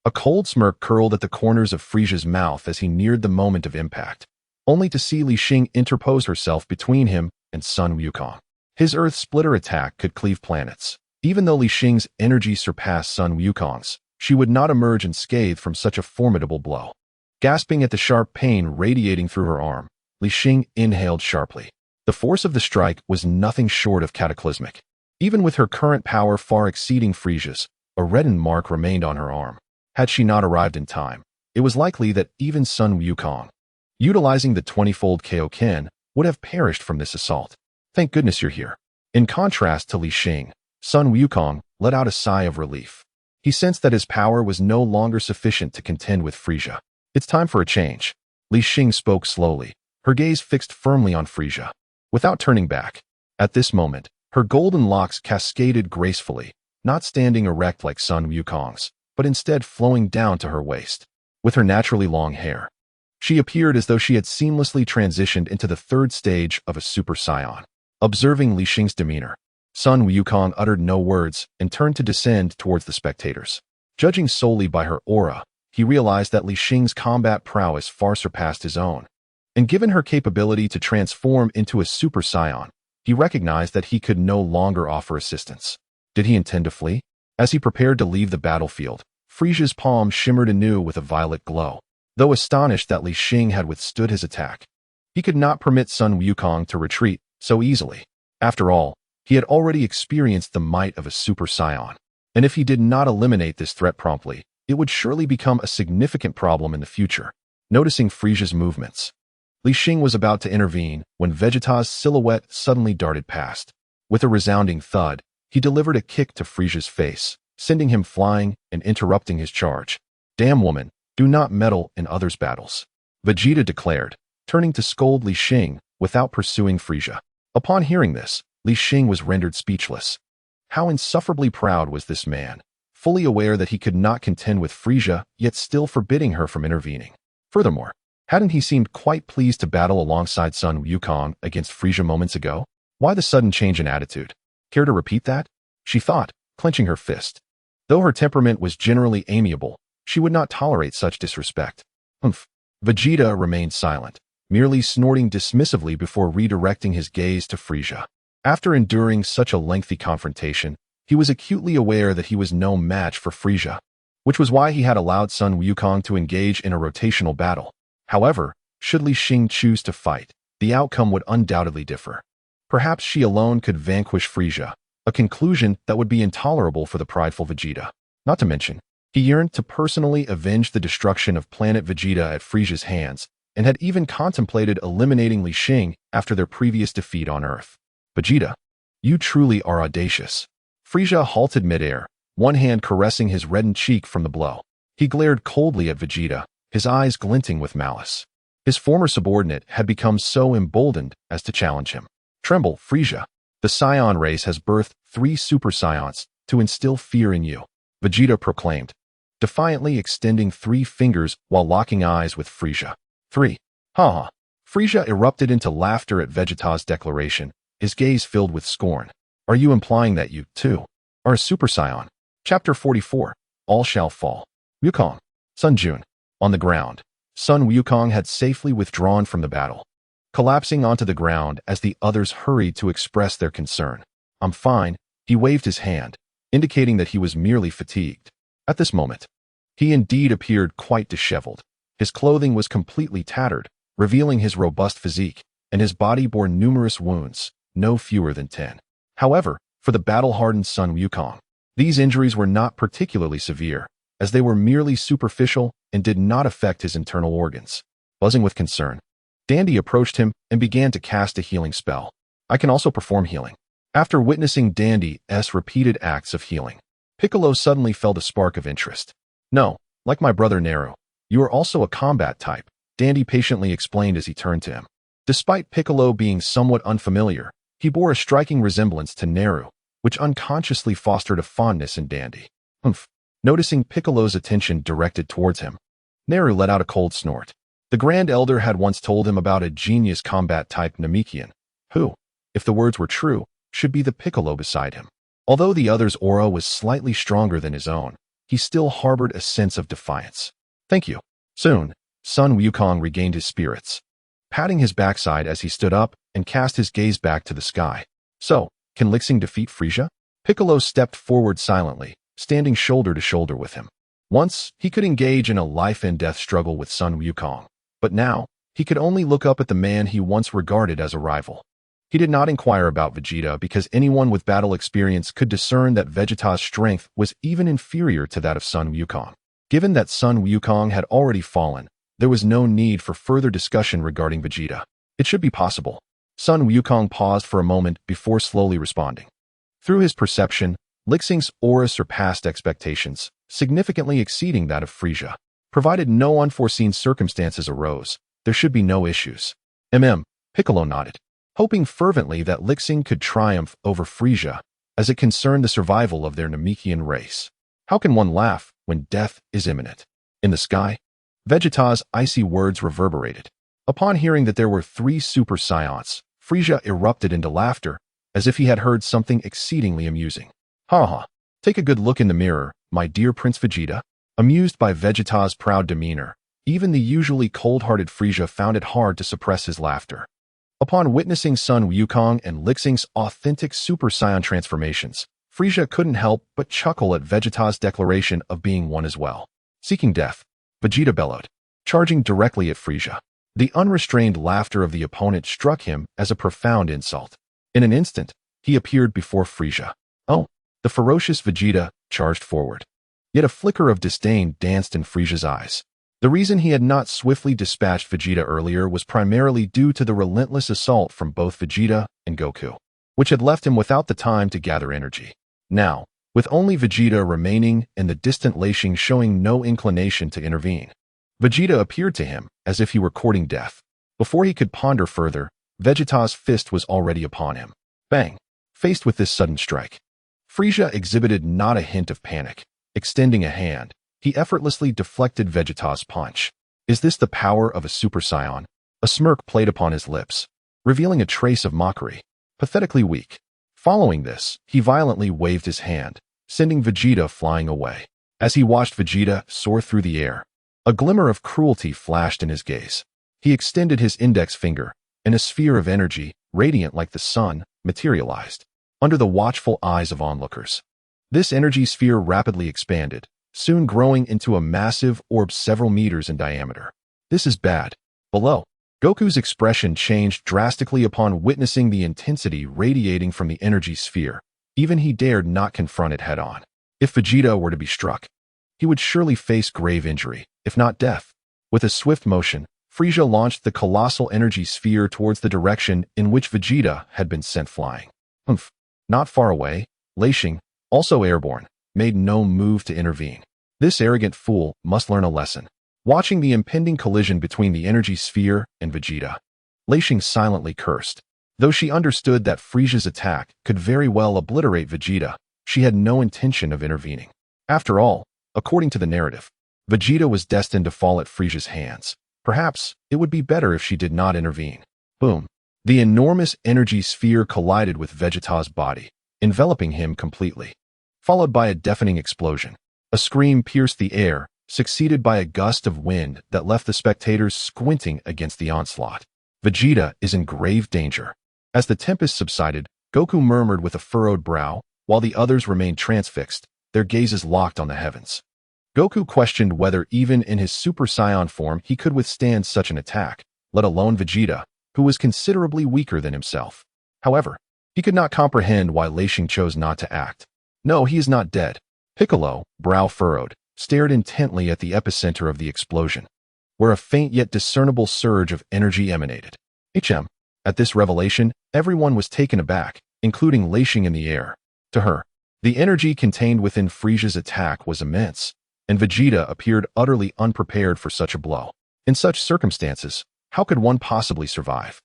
A cold smirk curled at the corners of Frieza's mouth as he neared the moment of impact, only to see Li Xing interpose herself between him and Sun Wukong. His Earth Splitter attack could cleave planets. Even though Li Xing's energy surpassed Sun Wukong's, she would not emerge unscathed from such a formidable blow. Gasping at the sharp pain radiating through her arm, Li Xing inhaled sharply. The force of the strike was nothing short of cataclysmic. Even with her current power far exceeding Frieza's, a reddened mark remained on her arm. Had she not arrived in time, it was likely that even Sun Wukong, utilizing the 20-fold Kaioken, would have perished from this assault. Thank goodness you're here. In contrast to Li Xing, Sun Wukong let out a sigh of relief. He sensed that his power was no longer sufficient to contend with Frieza. It's time for a change. Li Xing spoke slowly, her gaze fixed firmly on Frieza, without turning back. At this moment, her golden locks cascaded gracefully, not standing erect like Sun Wukong's, but instead flowing down to her waist. With her naturally long hair, she appeared as though she had seamlessly transitioned into the third stage of a Super Saiyan. Observing Li Xing's demeanor, Sun Wukong uttered no words and turned to descend towards the spectators. Judging solely by her aura, he realized that Li Xing's combat prowess far surpassed his own. And given her capability to transform into a super scion, he recognized that he could no longer offer assistance. Did he intend to flee? As he prepared to leave the battlefield, Frisia's palm shimmered anew with a violet glow. Though astonished that Li Xing had withstood his attack, he could not permit Sun Wukong to retreat so easily. After all, he had already experienced the might of a super scion, and if he did not eliminate this threat promptly, it would surely become a significant problem in the future. Noticing Frisia's movements, Li Xing was about to intervene when Vegeta's silhouette suddenly darted past. With a resounding thud, he delivered a kick to Frisia's face, sending him flying and interrupting his charge. "Damn woman, do not meddle in others' battles," Vegeta declared, turning to scold Li Xing without pursuing Frisia. Upon hearing this, Li Xing was rendered speechless. How insufferably proud was this man, fully aware that he could not contend with Frisia, yet still forbidding her from intervening. Furthermore, hadn't he seemed quite pleased to battle alongside Sun Wukong against Frisia moments ago? Why the sudden change in attitude? Care to repeat that? She thought, clenching her fist. Though her temperament was generally amiable, she would not tolerate such disrespect. Humph. Vegeta remained silent, merely snorting dismissively before redirecting his gaze to Frisia. After enduring such a lengthy confrontation, he was acutely aware that he was no match for Frisia, which was why he had allowed Sun Wukong to engage in a rotational battle. However, should Li Xing choose to fight, the outcome would undoubtedly differ. Perhaps she alone could vanquish Frisia, a conclusion that would be intolerable for the prideful Vegeta. Not to mention, he yearned to personally avenge the destruction of planet Vegeta at Frisia's hands, and had even contemplated eliminating Li Xing after their previous defeat on Earth. "Vegeta, you truly are audacious." Frisia halted midair, one hand caressing his reddened cheek from the blow. He glared coldly at Vegeta, his eyes glinting with malice. His former subordinate had become so emboldened as to challenge him. "Tremble, Frisia. The Saiyan race has birthed 3 super scions to instill fear in you," Vegeta proclaimed, defiantly extending 3 fingers while locking eyes with Frisia. 3. Ha! Frisia erupted into laughter at Vegeta's declaration, his gaze filled with scorn. "Are you implying that you, too, are a super scion?" Chapter 44. All Shall Fall. Wukong. Sun Jun. On the ground, Sun Wukong had safely withdrawn from the battle, collapsing onto the ground as the others hurried to express their concern. "I'm fine," he waved his hand, indicating that he was merely fatigued. At this moment, he indeed appeared quite disheveled. His clothing was completely tattered, revealing his robust physique, and his body bore numerous wounds, no fewer than 10. However, for the battle-hardened Sun Wukong, these injuries were not particularly severe, as they were merely superficial and did not affect his internal organs. Buzzing with concern, Dandy approached him and began to cast a healing spell. "I can also perform healing." After witnessing Dandy's repeated acts of healing, Piccolo suddenly felt a spark of interest. "No, like my brother Naru, you are also a combat type," Dandy patiently explained as he turned to him. Despite Piccolo being somewhat unfamiliar, he bore a striking resemblance to Naru, which unconsciously fostered a fondness in Dandy. "Humph." Noticing Piccolo's attention directed towards him, Naru let out a cold snort. The Grand Elder had once told him about a genius combat-type Namekian, who, if the words were true, should be the Piccolo beside him. Although the other's aura was slightly stronger than his own, he still harbored a sense of defiance. "Thank you." Soon, Sun Wukong regained his spirits, patting his backside as he stood up and cast his gaze back to the sky. "So, can Li Xing defeat Frisia?" Piccolo stepped forward silently, standing shoulder to shoulder with him. Once, he could engage in a life-and-death struggle with Sun Wukong, but now, he could only look up at the man he once regarded as a rival. He did not inquire about Vegeta because anyone with battle experience could discern that Vegeta's strength was even inferior to that of Sun Wukong. Given that Sun Wukong had already fallen, there was no need for further discussion regarding Vegeta. It should be possible. Sun Wukong paused for a moment before slowly responding. Through his perception, Li Xing's aura surpassed expectations, significantly exceeding that of Frisia. Provided no unforeseen circumstances arose, there should be no issues. Piccolo nodded, hoping fervently that Li Xing could triumph over Frisia, as it concerned the survival of their Namekian race. How can one laugh when death is imminent? In the sky, Vegeta's icy words reverberated. Upon hearing that there were 3 super scions, Frisia erupted into laughter, as if he had heard something exceedingly amusing. Ha ha. Take a good look in the mirror, my dear Prince Vegeta. Amused by Vegeta's proud demeanor, even the usually cold-hearted Frieza found it hard to suppress his laughter. Upon witnessing Sun Wukong and Li Xing's authentic Super Saiyan transformations, Frieza couldn't help but chuckle at Vegeta's declaration of being one as well. Seeking death, Vegeta bellowed, charging directly at Frieza. The unrestrained laughter of the opponent struck him as a profound insult. In an instant, he appeared before Frieza. Oh, the ferocious Vegeta charged forward. Yet a flicker of disdain danced in Frieza's eyes. The reason he had not swiftly dispatched Vegeta earlier was primarily due to the relentless assault from both Vegeta and Goku, which had left him without the time to gather energy. Now, with only Vegeta remaining and the distant Li Xing showing no inclination to intervene, Vegeta appeared to him as if he were courting death. Before he could ponder further, Vegeta's fist was already upon him. Bang! Faced with this sudden strike, Frieza exhibited not a hint of panic. Extending a hand, he effortlessly deflected Vegeta's punch. Is this the power of a Super Saiyan? A smirk played upon his lips, revealing a trace of mockery. Pathetically weak. Following this, he violently waved his hand, sending Vegeta flying away. As he watched Vegeta soar through the air, a glimmer of cruelty flashed in his gaze. He extended his index finger, and a sphere of energy, radiant like the sun, materialized under the watchful eyes of onlookers. This energy sphere rapidly expanded, soon growing into a massive orb several meters in diameter. This is bad. Below, Goku's expression changed drastically upon witnessing the intensity radiating from the energy sphere. Even he dared not confront it head-on. If Vegeta were to be struck, he would surely face grave injury, if not death. With a swift motion, Frieza launched the colossal energy sphere towards the direction in which Vegeta had been sent flying. Not far away, Li Xing, also airborne, made no move to intervene. This arrogant fool must learn a lesson. Watching the impending collision between the energy sphere and Vegeta, Li Xing silently cursed. Though she understood that Frieza's attack could very well obliterate Vegeta, she had no intention of intervening. After all, according to the narrative, Vegeta was destined to fall at Frieza's hands. Perhaps it would be better if she did not intervene. Boom. The enormous energy sphere collided with Vegeta's body, enveloping him completely, followed by a deafening explosion. A scream pierced the air, succeeded by a gust of wind that left the spectators squinting against the onslaught. Vegeta is in grave danger. As the tempest subsided, Goku murmured with a furrowed brow, while the others remained transfixed, their gazes locked on the heavens. Goku questioned whether even in his Super Saiyan form he could withstand such an attack, let alone Vegeta, who was considerably weaker than himself. However, he could not comprehend why Li Xing chose not to act. No, he is not dead. Piccolo, brow furrowed, stared intently at the epicenter of the explosion, where a faint yet discernible surge of energy emanated. At this revelation, everyone was taken aback, including Li Xing in the air. To her, the energy contained within Frieza's attack was immense, and Vegeta appeared utterly unprepared for such a blow. In such circumstances, how could one possibly survive?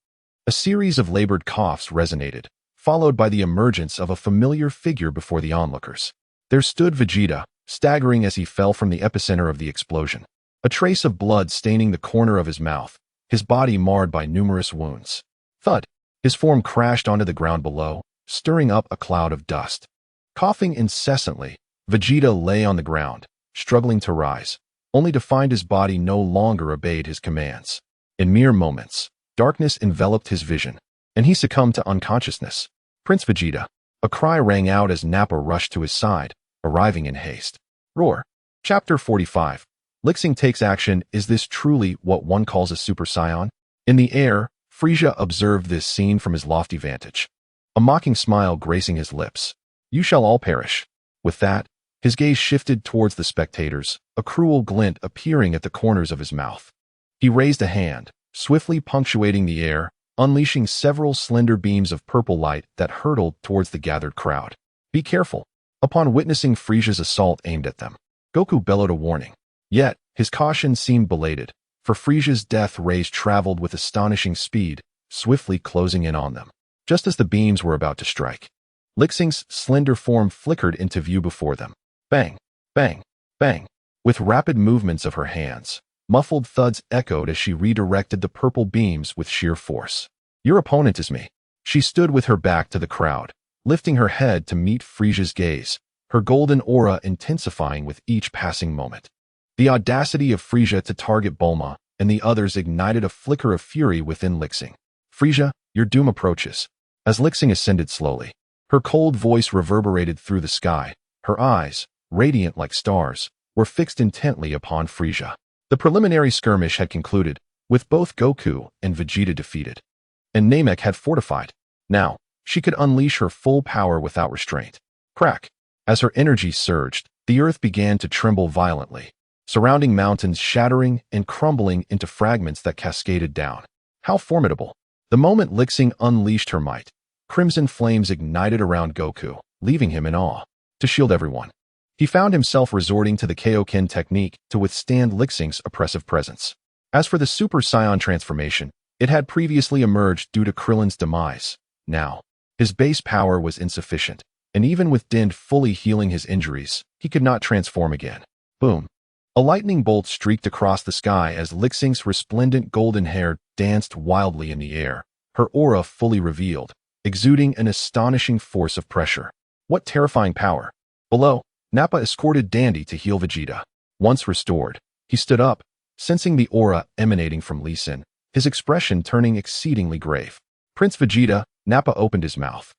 A series of labored coughs resonated, followed by the emergence of a familiar figure before the onlookers. There stood Vegeta, staggering as he fell from the epicenter of the explosion. A trace of blood staining the corner of his mouth, his body marred by numerous wounds. Thud! His form crashed onto the ground below, stirring up a cloud of dust. Coughing incessantly, Vegeta lay on the ground, struggling to rise, only to find his body no longer obeyed his commands. In mere moments, darkness enveloped his vision, and he succumbed to unconsciousness. Prince Vegeta! A cry rang out as Nappa rushed to his side, arriving in haste. Roar! Chapter 45. Li Xing takes action. Is this truly what one calls a Super Saiyan? In the air, Frieza observed this scene from his lofty vantage, a mocking smile gracing his lips. You shall all perish. With that, his gaze shifted towards the spectators, a cruel glint appearing at the corners of his mouth. He raised a hand, swiftly punctuating the air, unleashing several slender beams of purple light that hurtled towards the gathered crowd. Be careful. Upon witnessing Frieza's assault aimed at them, Goku bellowed a warning. Yet, his caution seemed belated, for Frieza's death rays traveled with astonishing speed, swiftly closing in on them. Just as the beams were about to strike, Li Xing's slender form flickered into view before them. Bang! Bang! Bang! With rapid movements of her hands, muffled thuds echoed as she redirected the purple beams with sheer force. Your opponent is me. She stood with her back to the crowd, lifting her head to meet Frisia's gaze, her golden aura intensifying with each passing moment. The audacity of Frisia to target Bulma and the others ignited a flicker of fury within Li Xing. Frisia, your doom approaches. As Li Xing ascended slowly, her cold voice reverberated through the sky. Her eyes, radiant like stars, were fixed intently upon Frisia. The preliminary skirmish had concluded, with both Goku and Vegeta defeated, and Namek had fortified. Now, she could unleash her full power without restraint. Crack! As her energy surged, the earth began to tremble violently, surrounding mountains shattering and crumbling into fragments that cascaded down. How formidable! The moment Li Xing unleashed her might, crimson flames ignited around Goku, leaving him in awe. To shield everyone, he found himself resorting to the Kaioken technique to withstand Li Xing's oppressive presence. As for the Super Saiyan transformation, it had previously emerged due to Krillin's demise. Now, his base power was insufficient, and even with Din fully healing his injuries, he could not transform again. Boom! A lightning bolt streaked across the sky as Li Xing's resplendent golden hair danced wildly in the air, her aura fully revealed, exuding an astonishing force of pressure. What terrifying power! Below, Nappa escorted Dandy to heal Vegeta. Once restored, he stood up, sensing the aura emanating from Li Xing, his expression turning exceedingly grave. Prince Vegeta, Nappa opened his mouth,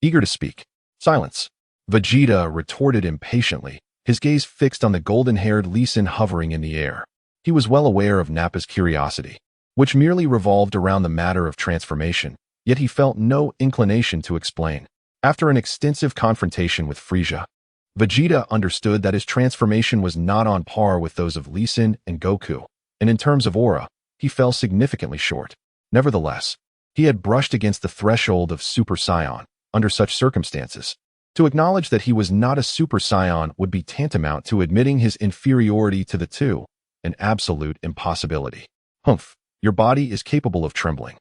eager to speak. Silence! Vegeta retorted impatiently, his gaze fixed on the golden-haired Li Xing hovering in the air. He was well aware of Nappa's curiosity, which merely revolved around the matter of transformation, yet he felt no inclination to explain. After an extensive confrontation with Frisia, Vegeta understood that his transformation was not on par with those of Li Xing and Goku, and in terms of aura, he fell significantly short. Nevertheless, he had brushed against the threshold of Super Saiyan. Under such circumstances, to acknowledge that he was not a Super Saiyan would be tantamount to admitting his inferiority to the two, an absolute impossibility. Humph, your body is capable of trembling.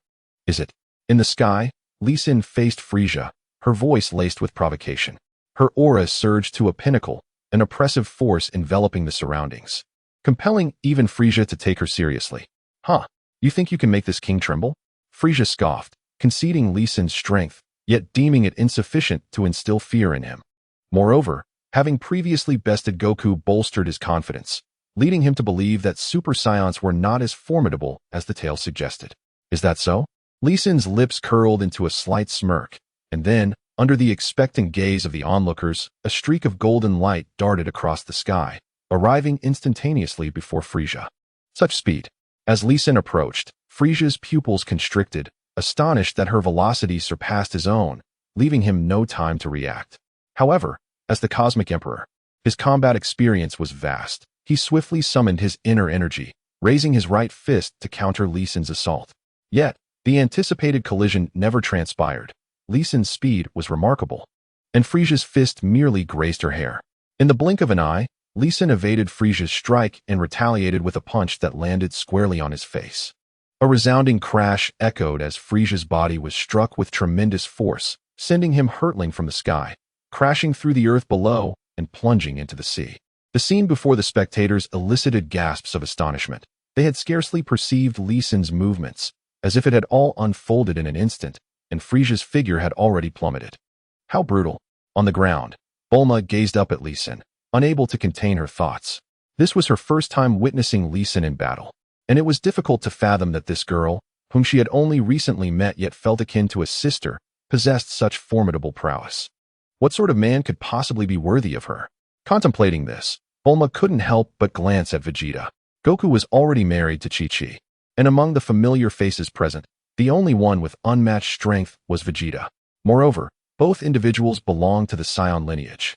Is it? In the sky, Li Xing faced Frisia, her voice laced with provocation. Her aura surged to a pinnacle, an oppressive force enveloping the surroundings, compelling even Frisia to take her seriously. Huh, you think you can make this king tremble? Frisia scoffed, conceding Li Xing's strength, yet deeming it insufficient to instill fear in him. Moreover, having previously bested Goku bolstered his confidence, leading him to believe that Super Saiyans were not as formidable as the tale suggested. Is that so? Li Xing's lips curled into a slight smirk, and then, under the expectant gaze of the onlookers, a streak of golden light darted across the sky, arriving instantaneously before Frisia. Such speed! As Li Xing approached, Frisia's pupils constricted, astonished that her velocity surpassed his own, leaving him no time to react. However, as the Cosmic Emperor, his combat experience was vast. He swiftly summoned his inner energy, raising his right fist to counter Li Xing's assault. Yet, the anticipated collision never transpired. Li Xing's speed was remarkable, and Frisia's fist merely grazed her hair. In the blink of an eye, Li Xing evaded Frisia's strike and retaliated with a punch that landed squarely on his face. A resounding crash echoed as Frisia's body was struck with tremendous force, sending him hurtling from the sky, crashing through the earth below and plunging into the sea. The scene before the spectators elicited gasps of astonishment. They had scarcely perceived Li Xing's movements, as if it had all unfolded in an instant, and Frisia's figure had already plummeted. How brutal! On the ground, Bulma gazed up at Li Xing, unable to contain her thoughts. This was her first time witnessing Li Xing in battle, and it was difficult to fathom that this girl, whom she had only recently met yet felt akin to a sister, possessed such formidable prowess. What sort of man could possibly be worthy of her? Contemplating this, Bulma couldn't help but glance at Vegeta. Goku was already married to Chi-Chi, and among the familiar faces present, the only one with unmatched strength was Vegeta. Moreover, both individuals belonged to the Scion lineage,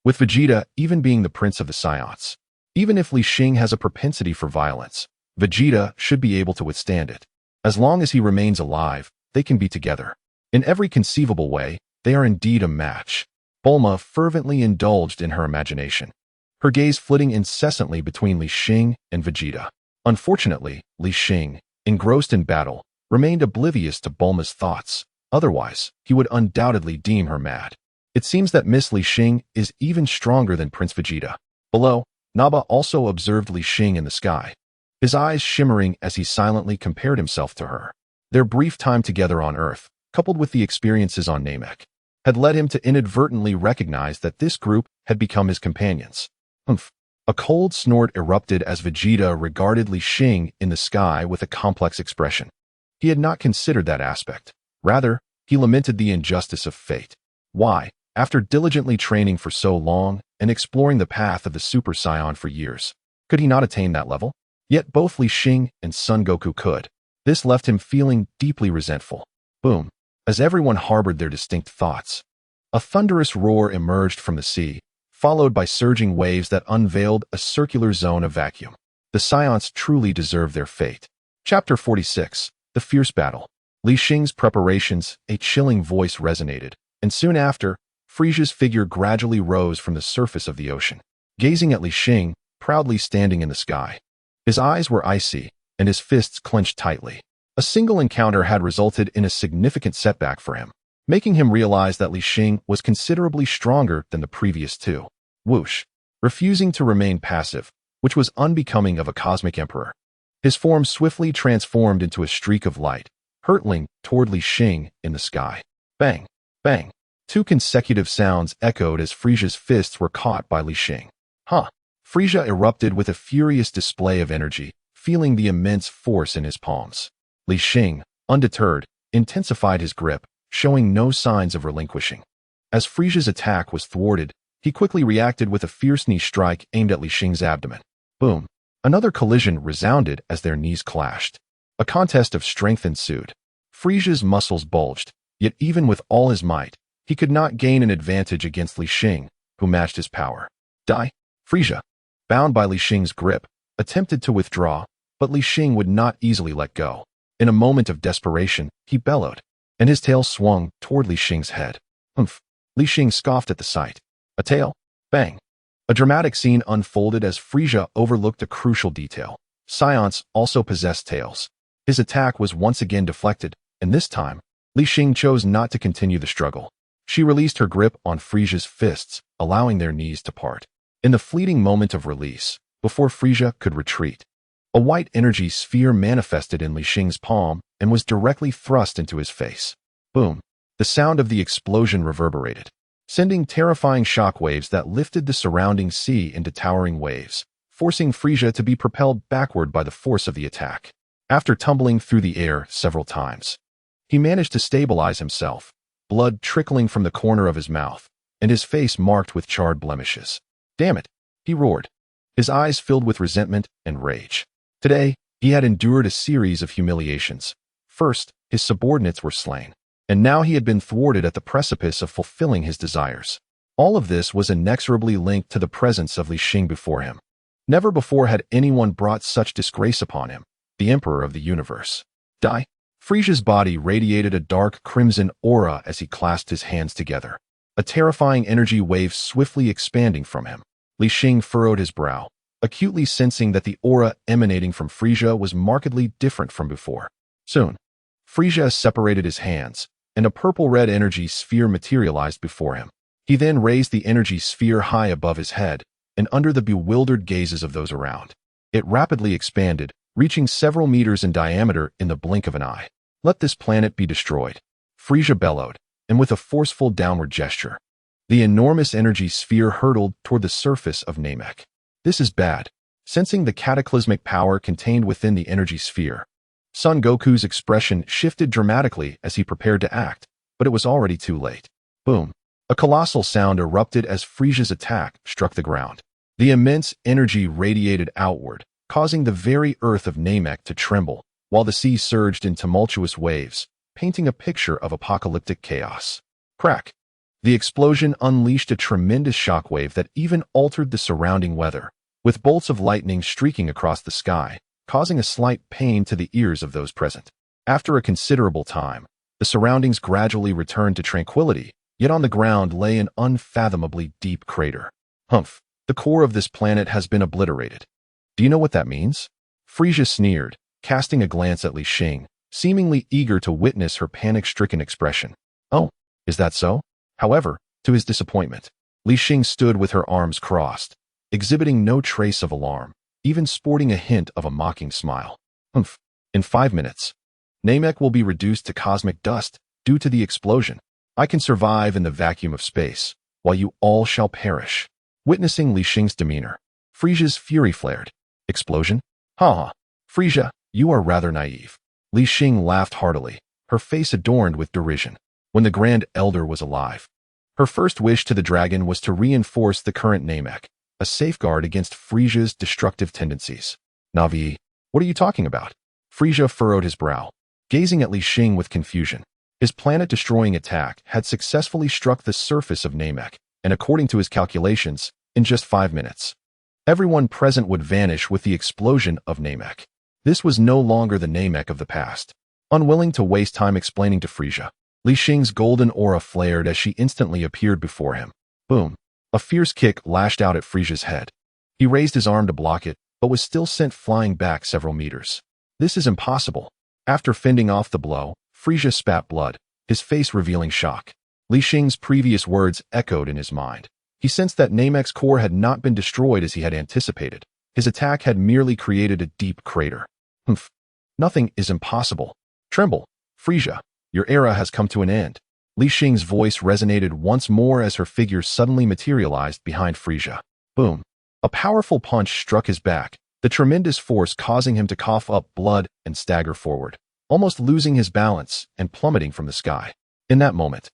with Vegeta even being the prince of the Saiyans. Even if Li Xing has a propensity for violence, Vegeta should be able to withstand it. As long as he remains alive, they can be together. In every conceivable way, they are indeed a match. Bulma fervently indulged in her imagination, her gaze flitting incessantly between Li Xing and Vegeta. Unfortunately, Li Xing, engrossed in battle, remained oblivious to Bulma's thoughts. Otherwise, he would undoubtedly deem her mad. It seems that Miss Li Xing is even stronger than Prince Vegeta. Below, Nappa also observed Li Xing in the sky, his eyes shimmering as he silently compared himself to her. Their brief time together on Earth, coupled with the experiences on Namek, had led him to inadvertently recognize that this group had become his companions. Humph. A cold snort erupted as Vegeta regarded Li Xing in the sky with a complex expression. He had not considered that aspect. Rather, he lamented the injustice of fate. Why, after diligently training for so long and exploring the path of the Super Saiyan for years, could he not attain that level? Yet both Li Xing and Son Goku could. This left him feeling deeply resentful. Boom. As everyone harbored their distinct thoughts, a thunderous roar emerged from the sea, followed by surging waves that unveiled a circular zone of vacuum. The Saiyans truly deserve their fate. Chapter 46. The Fierce Battle. Li Xing's preparations, a chilling voice resonated, and soon after, Frisia's figure gradually rose from the surface of the ocean, gazing at Li Xing, proudly standing in the sky. His eyes were icy, and his fists clenched tightly. A single encounter had resulted in a significant setback for him, making him realize that Li Xing was considerably stronger than the previous two. Whoosh. Refusing to remain passive, which was unbecoming of a cosmic emperor. His form swiftly transformed into a streak of light, hurtling toward Li Xing in the sky. Bang! Bang! Two consecutive sounds echoed as Frisia's fists were caught by Li Xing. Huh! Frisia erupted with a furious display of energy, feeling the immense force in his palms. Li Xing, undeterred, intensified his grip, showing no signs of relinquishing. As Frisia's attack was thwarted, he quickly reacted with a fierce knee strike aimed at Li Xing's abdomen. Boom! Another collision resounded as their knees clashed. A contest of strength ensued. Frisia's muscles bulged, yet even with all his might, he could not gain an advantage against Li Xing, who matched his power. Die! Frisia, bound by Li Xing's grip, attempted to withdraw, but Li Xing would not easily let go. In a moment of desperation, he bellowed, and his tail swung toward Li Xing's head. Humph! Li Xing scoffed at the sight. A tail? Bang! A dramatic scene unfolded as Frisia overlooked a crucial detail. Saiyans also possessed tails. His attack was once again deflected, and this time, Li Xing chose not to continue the struggle. She released her grip on Frisia's fists, allowing their knees to part. In the fleeting moment of release, before Frisia could retreat, a white energy sphere manifested in Li Xing's palm and was directly thrust into his face. Boom! The sound of the explosion reverberated, sending terrifying shockwaves that lifted the surrounding sea into towering waves, forcing Frisia to be propelled backward by the force of the attack. After tumbling through the air several times, he managed to stabilize himself, blood trickling from the corner of his mouth, and his face marked with charred blemishes. Damn it! He roared, his eyes filled with resentment and rage. Today, he had endured a series of humiliations. First, his subordinates were slain, and now he had been thwarted at the precipice of fulfilling his desires. All of this was inexorably linked to the presence of Li Xing before him. Never before had anyone brought such disgrace upon him, the Emperor of the Universe. Die! Frisia's body radiated a dark crimson aura as he clasped his hands together, a terrifying energy wave swiftly expanding from him. Li Xing furrowed his brow, acutely sensing that the aura emanating from Frisia was markedly different from before. Soon, Frisia separated his hands, and a purple-red energy sphere materialized before him. He then raised the energy sphere high above his head, and under the bewildered gazes of those around, it rapidly expanded, reaching several meters in diameter in the blink of an eye. Let this planet be destroyed, Frisia bellowed, and with a forceful downward gesture, the enormous energy sphere hurtled toward the surface of Namek. This is bad. Sensing the cataclysmic power contained within the energy sphere, Son Goku's expression shifted dramatically as he prepared to act, but it was already too late. Boom! A colossal sound erupted as Frisia's attack struck the ground. The immense energy radiated outward, causing the very earth of Namek to tremble, while the sea surged in tumultuous waves, painting a picture of apocalyptic chaos. Crack! The explosion unleashed a tremendous shockwave that even altered the surrounding weather, with bolts of lightning streaking across the sky, causing a slight pain to the ears of those present. After a considerable time, the surroundings gradually returned to tranquility, yet on the ground lay an unfathomably deep crater. Humph! The core of this planet has been obliterated. Do you know what that means? Frisia sneered, casting a glance at Li Xing, seemingly eager to witness her panic-stricken expression. Oh, is that so? However, to his disappointment, Li Xing stood with her arms crossed, exhibiting no trace of alarm, even sporting a hint of a mocking smile. Humph! In 5 minutes, Namek will be reduced to cosmic dust, due to the explosion. I can survive in the vacuum of space, while you all shall perish. Witnessing Li Xing's demeanor, Frisia's fury flared. Explosion? Ha! Frisia, you are rather naive. Li Xing laughed heartily, her face adorned with derision. When the Grand Elder was alive, her first wish to the dragon was to reinforce the current Namek, a safeguard against Frisia's destructive tendencies. Navi, what are you talking about? Frisia furrowed his brow, gazing at Li Xing with confusion. His planet-destroying attack had successfully struck the surface of Namek, and according to his calculations, in just 5 minutes. Everyone present would vanish with the explosion of Namek. This was no longer the Namek of the past. Unwilling to waste time explaining to Frisia, Li Xing's golden aura flared as she instantly appeared before him. Boom! A fierce kick lashed out at Frisia's head. He raised his arm to block it, but was still sent flying back several meters. This is impossible. After fending off the blow, Frisia spat blood, his face revealing shock. Li Xing's previous words echoed in his mind. He sensed that Namek's core had not been destroyed as he had anticipated. His attack had merely created a deep crater. Humph. Nothing is impossible. Tremble, Frisia. Your era has come to an end. Li Xing's voice resonated once more as her figure suddenly materialized behind Frisia. Boom. A powerful punch struck his back, the tremendous force causing him to cough up blood and stagger forward, almost losing his balance and plummeting from the sky. In that moment,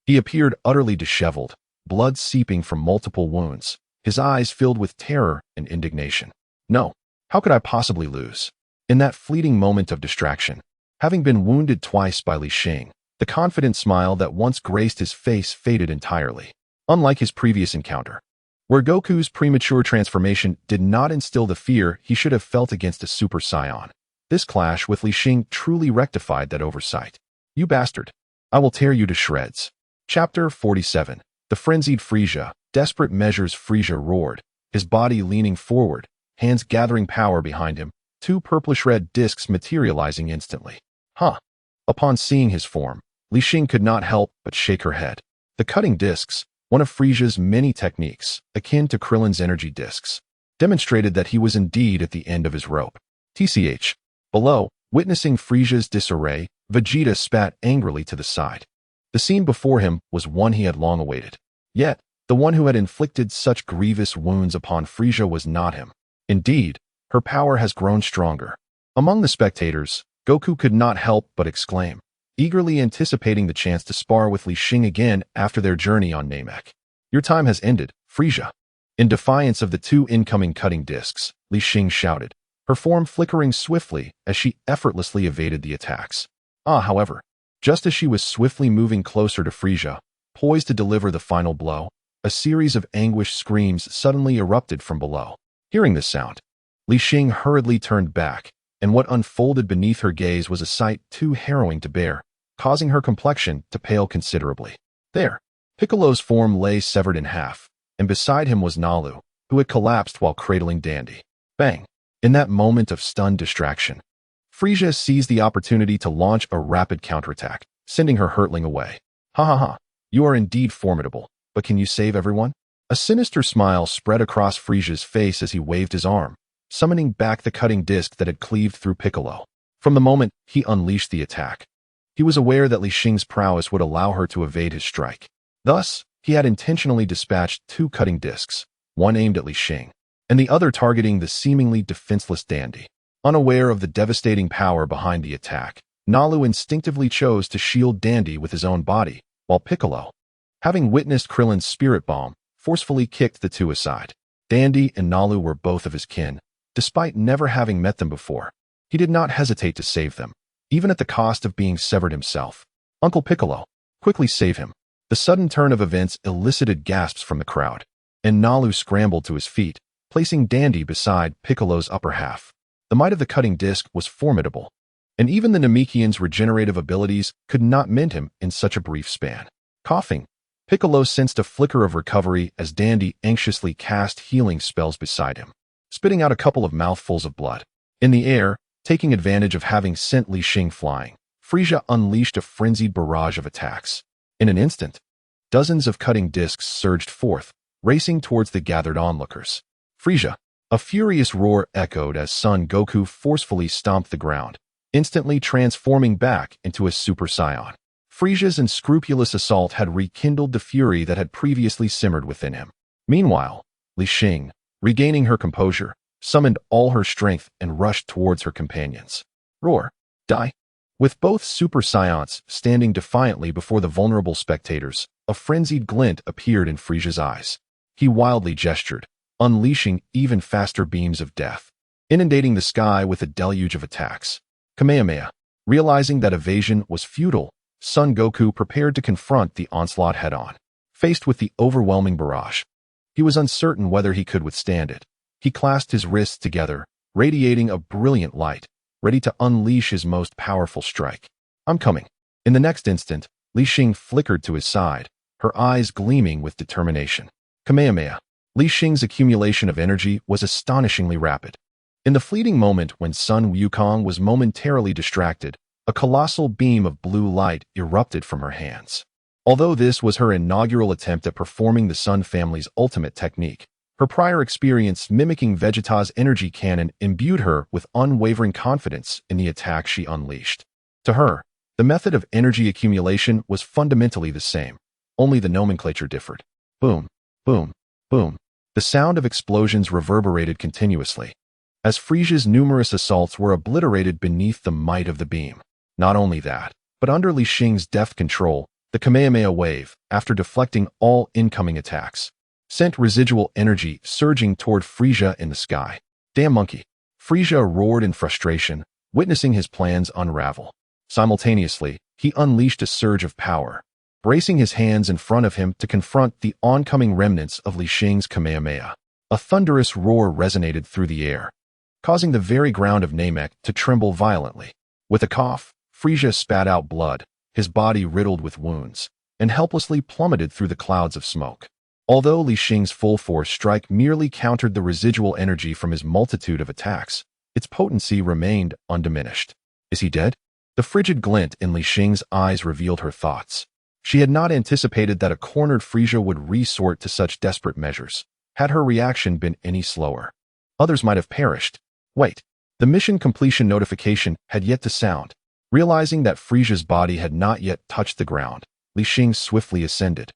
he appeared utterly disheveled, blood seeping from multiple wounds, his eyes filled with terror and indignation. No, how could I possibly lose? In that fleeting moment of distraction, having been wounded twice by Li Xing, the confident smile that once graced his face faded entirely. Unlike his previous encounter, where Goku's premature transformation did not instill the fear he should have felt against a Super Saiyan, this clash with Li Xing truly rectified that oversight. You bastard! I will tear you to shreds. Chapter 47. The frenzied Frisia. Desperate measures. Frisia roared, his body leaning forward, hands gathering power behind him, 2 purplish-red discs materializing instantly. Huh. Upon seeing his form, Li Xing could not help but shake her head. The cutting discs, one of Frisia's many techniques, akin to Krillin's energy discs, demonstrated that he was indeed at the end of his rope. TCH. Below, witnessing Frisia's disarray, Vegeta spat angrily to the side. The scene before him was one he had long awaited. Yet, the one who had inflicted such grievous wounds upon Frisia was not him. Indeed, her power has grown stronger. Among the spectators, Goku could not help but exclaim, eagerly anticipating the chance to spar with Li Xing again after their journey on Namek. Your time has ended, Frisia. In defiance of the 2 incoming cutting discs, Li Xing shouted, her form flickering swiftly as she effortlessly evaded the attacks. However, just as she was swiftly moving closer to Frisia, poised to deliver the final blow, a series of anguished screams suddenly erupted from below. Hearing this sound, Li Xing hurriedly turned back, and what unfolded beneath her gaze was a sight too harrowing to bear, causing her complexion to pale considerably. There, Piccolo's form lay severed in half, and beside him was Nalu, who had collapsed while cradling Dandy. Bang! In that moment of stunned distraction, Frisia seized the opportunity to launch a rapid counterattack, sending her hurtling away. Ha ha ha, you are indeed formidable, but can you save everyone? A sinister smile spread across Frisia's face as he waved his arm, summoning back the cutting disc that had cleaved through Piccolo. From the moment he unleashed the attack, he was aware that Li Xing's prowess would allow her to evade his strike. Thus, he had intentionally dispatched 2 cutting discs, one aimed at Li Xing, and the other targeting the seemingly defenseless Dandy. Unaware of the devastating power behind the attack, Nalu instinctively chose to shield Dandy with his own body, while Piccolo, having witnessed Krillin's spirit bomb, forcefully kicked the 2 aside. Dandy and Nalu were both of his kin. Despite never having met them before, he did not hesitate to save them, even at the cost of being severed himself. Uncle Piccolo, quickly save him. The sudden turn of events elicited gasps from the crowd, and Nalu scrambled to his feet, placing Dandy beside Piccolo's upper half. The might of the cutting disc was formidable, and even the Namekian's regenerative abilities could not mend him in such a brief span. Coughing, Piccolo sensed a flicker of recovery as Dandy anxiously cast healing spells beside him, spitting out a couple of mouthfuls of blood. In the air, taking advantage of having sent Li Xing flying, Frisia unleashed a frenzied barrage of attacks. In an instant, dozens of cutting discs surged forth, racing towards the gathered onlookers. Frisia! A furious roar echoed as Son Goku forcefully stomped the ground, instantly transforming back into a Super Saiyan. Frisia's unscrupulous assault had rekindled the fury that had previously simmered within him. Meanwhile, Li Xing, regaining her composure, summoned all her strength and rushed towards her companions. Roar! Die! With both Super Saiyans standing defiantly before the vulnerable spectators, a frenzied glint appeared in Frisia's eyes. He wildly gestured, unleashing even faster beams of death, inundating the sky with a deluge of attacks. Kamehameha. Realizing that evasion was futile, Son Goku prepared to confront the onslaught head-on. Faced with the overwhelming barrage, he was uncertain whether he could withstand it. He clasped his wrists together, radiating a brilliant light, ready to unleash his most powerful strike. I'm coming. In the next instant, Li Xing flickered to his side, her eyes gleaming with determination. Kamehameha. Li Xing's accumulation of energy was astonishingly rapid. In the fleeting moment when Sun Wukong was momentarily distracted, a colossal beam of blue light erupted from her hands. Although this was her inaugural attempt at performing the Sun family's ultimate technique, her prior experience mimicking Vegeta's energy cannon imbued her with unwavering confidence in the attack she unleashed. To her, the method of energy accumulation was fundamentally the same, only the nomenclature differed. Boom, boom, boom. The sound of explosions reverberated continuously, as Frisia's numerous assaults were obliterated beneath the might of the beam. Not only that, but under Li Xing's deft control, the Kamehameha wave, after deflecting all incoming attacks, sent residual energy surging toward Frisia in the sky. Damn monkey! Frisia roared in frustration, witnessing his plans unravel. Simultaneously, he unleashed a surge of power, bracing his hands in front of him to confront the oncoming remnants of Li Xing's Kamehameha. A thunderous roar resonated through the air, causing the very ground of Namek to tremble violently. With a cough, Frisia spat out blood, his body riddled with wounds, and helplessly plummeted through the clouds of smoke. Although Li Xing's full-force strike merely countered the residual energy from his multitude of attacks, its potency remained undiminished. Is he dead? The frigid glint in Li Xing's eyes revealed her thoughts. She had not anticipated that a cornered Frisia would resort to such desperate measures. Had her reaction been any slower, others might have perished. Wait, the mission completion notification had yet to sound. Realizing that Frisia's body had not yet touched the ground, Li Xing swiftly ascended,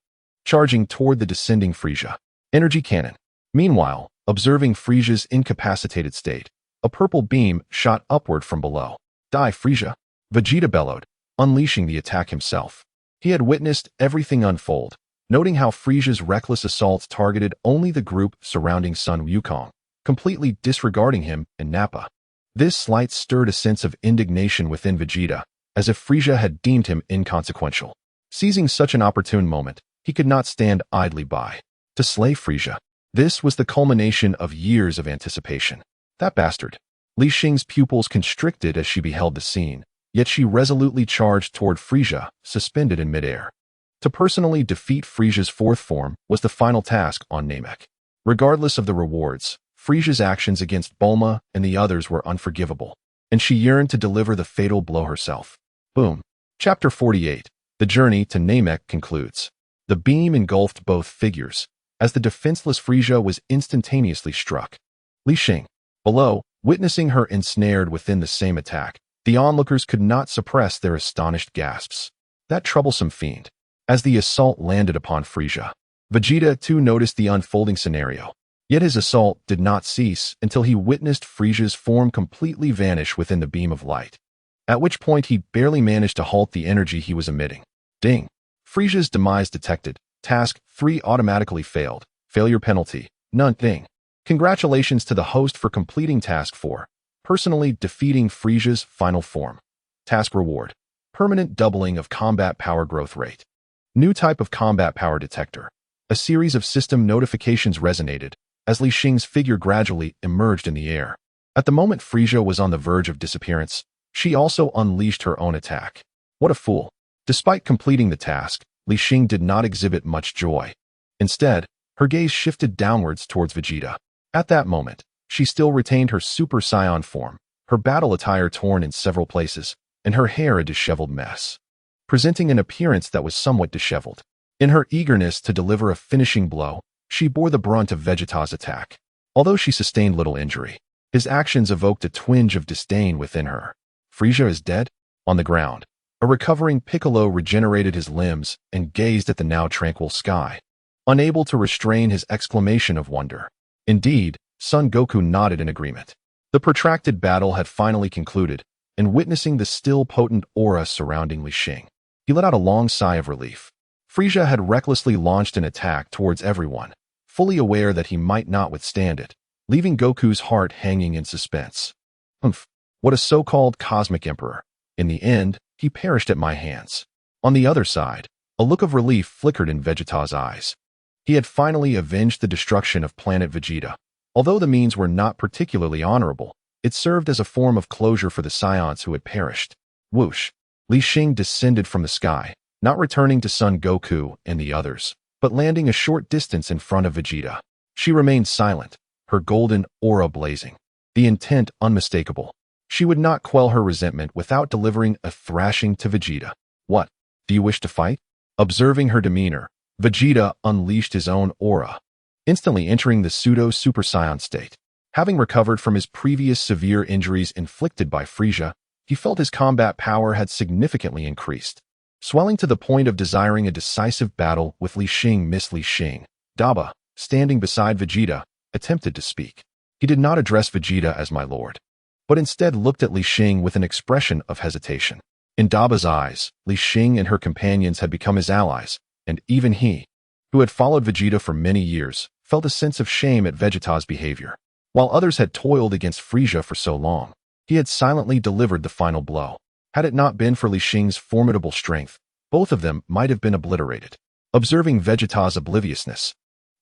charging toward the descending Frisia. Energy cannon. Meanwhile, observing Frisia's incapacitated state, a purple beam shot upward from below. Die, Frisia! Vegeta bellowed, unleashing the attack himself. He had witnessed everything unfold, noting how Frisia's reckless assaults targeted only the group surrounding Sun Wukong, completely disregarding him and Nappa. This slight stirred a sense of indignation within Vegeta, as if Frisia had deemed him inconsequential. Seizing such an opportune moment, he could not stand idly by. To slay Frisia. This was the culmination of years of anticipation. That bastard. Li Xing's pupils constricted as she beheld the scene, yet she resolutely charged toward Frisia, suspended in midair. To personally defeat Frisia's fourth form was the final task on Namek. Regardless of the rewards, Frisia's actions against Bulma and the others were unforgivable, and she yearned to deliver the fatal blow herself. Boom. Chapter 48. The journey to Namek concludes. The beam engulfed both figures, as the defenseless Frisia was instantaneously struck. Li Xing, below, witnessing her ensnared within the same attack, the onlookers could not suppress their astonished gasps. That troublesome fiend. As the assault landed upon Frisia, Vegeta too noticed the unfolding scenario. Yet his assault did not cease until he witnessed Frisia's form completely vanish within the beam of light, at which point he barely managed to halt the energy he was emitting. Ding! Frisia's demise detected. Task 3 automatically failed. Failure penalty. None. Ding. Congratulations to the host for completing Task 4. Personally defeating Frisia's final form. Task reward. Permanent doubling of combat power growth rate. New type of combat power detector. A series of system notifications resonated, as Li Xing's figure gradually emerged in the air. At the moment Frisia was on the verge of disappearance, she also unleashed her own attack. What a fool. Despite completing the task, Li Xing did not exhibit much joy. Instead, her gaze shifted downwards towards Vegeta. At that moment, she still retained her Super Saiyan form, her battle attire torn in several places, and her hair a disheveled mess, presenting an appearance that was somewhat disheveled. In her eagerness to deliver a finishing blow, she bore the brunt of Vegeta's attack. Although she sustained little injury, his actions evoked a twinge of disdain within her. Frisia is dead? On the ground, A recovering Piccolo regenerated his limbs and gazed at the now tranquil sky, unable to restrain his exclamation of wonder. Indeed, Son Goku nodded in agreement. The protracted battle had finally concluded, and witnessing the still potent aura surrounding Li Xing, he let out a long sigh of relief. Frieza had recklessly launched an attack towards everyone, fully aware that he might not withstand it, leaving Goku's heart hanging in suspense. What a so-called cosmic emperor. In the end, he perished at my hands. On the other side, a look of relief flickered in Vegeta's eyes. He had finally avenged the destruction of planet Vegeta. Although the means were not particularly honorable, it served as a form of closure for the Saiyans who had perished. Whoosh! Li Xing descended from the sky, not returning to Son Goku and the others, but landing a short distance in front of Vegeta. She remained silent, her golden aura blazing, the intent unmistakable. She would not quell her resentment without delivering a thrashing to Vegeta. What? Do you wish to fight? Observing her demeanor, Vegeta unleashed his own aura, instantly entering the pseudo-Super Saiyan state. Having recovered from his previous severe injuries inflicted by Frieza, he felt his combat power had significantly increased. Swelling to the point of desiring a decisive battle with Li Xing, Miss Li Xing, Daba, standing beside Vegeta, attempted to speak. He did not address Vegeta as my lord, but instead looked at Li Xing with an expression of hesitation. In Daba's eyes, Li Xing and her companions had become his allies, and even he, who had followed Vegeta for many years, felt a sense of shame at Vegeta's behavior. While others had toiled against Frieza for so long, he had silently delivered the final blow. Had it not been for Li Xing's formidable strength, both of them might have been obliterated. Observing Vegeta's obliviousness,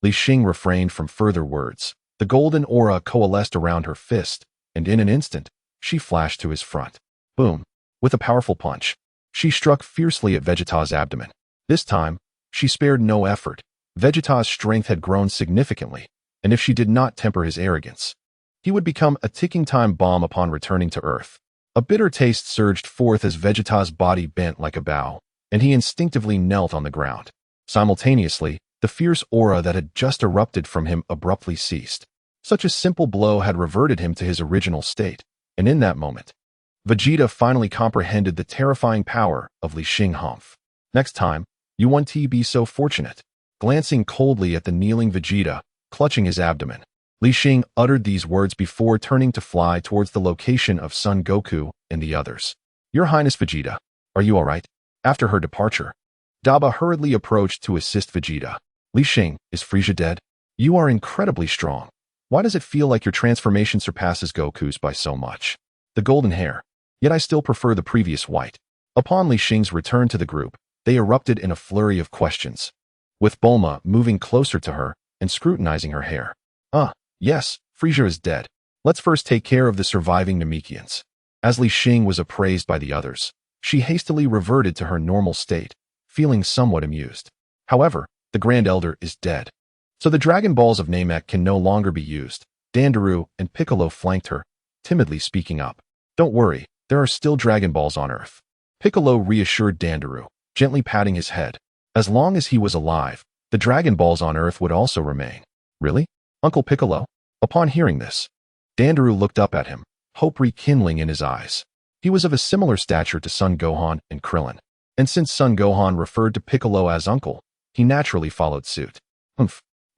Li Xing refrained from further words. The golden aura coalesced around her fist, and in an instant, she flashed to his front. Boom! With a powerful punch, she struck fiercely at Vegeta's abdomen. This time, she spared no effort. Vegeta's strength had grown significantly, and if she did not temper his arrogance, he would become a ticking time bomb upon returning to Earth. A bitter taste surged forth as Vegeta's body bent like a bow, and he instinctively knelt on the ground. Simultaneously, the fierce aura that had just erupted from him abruptly ceased. Such a simple blow had reverted him to his original state, and in that moment, Vegeta finally comprehended the terrifying power of Li Xing Humph. Next time, you won't be so fortunate. Glancing coldly at the kneeling Vegeta, clutching his abdomen, Li Xing uttered these words before turning to fly towards the location of Son Goku and the others. Your Highness Vegeta, are you alright? After her departure, Daba hurriedly approached to assist Vegeta. Li Xing, is Frieza dead? You are incredibly strong. Why does it feel like your transformation surpasses Goku's by so much? The golden hair. Yet I still prefer the previous white. Upon Li Xing's return to the group, they erupted in a flurry of questions, with Bulma moving closer to her and scrutinizing her hair. Yes, Frieza is dead. Let's first take care of the surviving Namekians. As Li Xing was appraised by the others, she hastily reverted to her normal state, feeling somewhat amused. However, the Grand Elder is dead, so the Dragon Balls of Namek can no longer be used. Dandaru and Piccolo flanked her, timidly speaking up. Don't worry, there are still Dragon Balls on Earth. Piccolo reassured Dandaru, gently patting his head. As long as he was alive, the Dragon Balls on Earth would also remain. Really? Uncle Piccolo? Upon hearing this, Dandaru looked up at him, hope rekindling in his eyes. He was of a similar stature to Son Gohan and Krillin, and since Son Gohan referred to Piccolo as uncle, he naturally followed suit.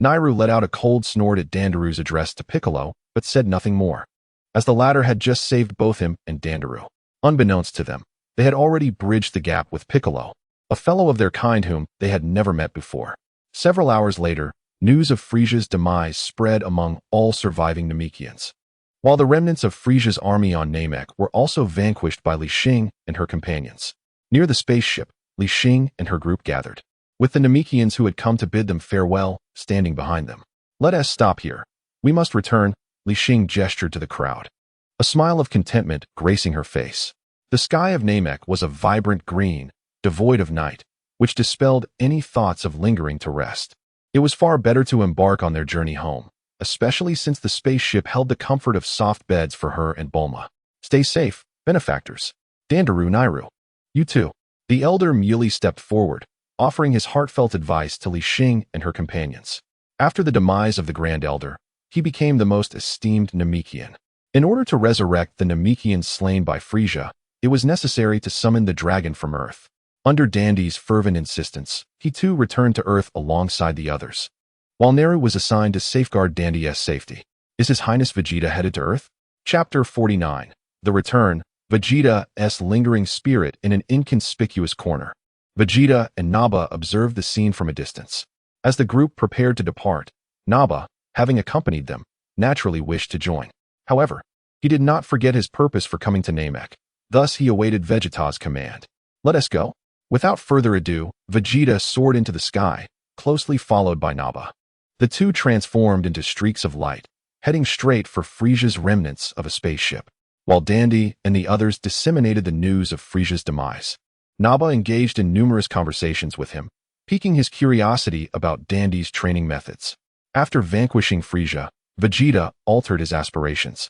Nairu let out a cold snort at Dandaru's address to Piccolo, but said nothing more, as the latter had just saved both him and Dandaru. Unbeknownst to them, they had already bridged the gap with Piccolo, a fellow of their kind whom they had never met before. Several hours later, news of Frieza's demise spread among all surviving Namekians. While the remnants of Frieza's army on Namek were also vanquished by Li Xing and her companions. Near the spaceship, Li Xing and her group gathered, with the Namekians who had come to bid them farewell standing behind them. Let us stop here. We must return, Li Xing gestured to the crowd, a smile of contentment gracing her face. The sky of Namek was a vibrant green, devoid of night, which dispelled any thoughts of lingering to rest. It was far better to embark on their journey home, especially since the spaceship held the comfort of soft beds for her and Bulma. Stay safe, benefactors. Dandaru Nairu. You too. The elder Muley stepped forward, offering his heartfelt advice to Li Xing and her companions. After the demise of the Grand Elder, he became the most esteemed Namekian. In order to resurrect the Namekians slain by Frieza, it was necessary to summon the dragon from Earth. Under Dandy's fervent insistence, he too returned to Earth alongside the others. While Neru was assigned to safeguard Dandy's safety. Is His Highness Vegeta headed to Earth? Chapter 49. The Return. Vegeta's lingering spirit in an inconspicuous corner. Vegeta and Nappa observed the scene from a distance. As the group prepared to depart, Nappa, having accompanied them, naturally wished to join. However, he did not forget his purpose for coming to Namek. Thus he awaited Vegeta's command. Let us go. Without further ado, Vegeta soared into the sky, closely followed by Nappa. The two transformed into streaks of light, heading straight for Frisia's remnants of a spaceship. While Dandy and the others disseminated the news of Frisia's demise, Nappa engaged in numerous conversations with him, piquing his curiosity about Dandy's training methods. After vanquishing Frisia, Vegeta altered his aspirations.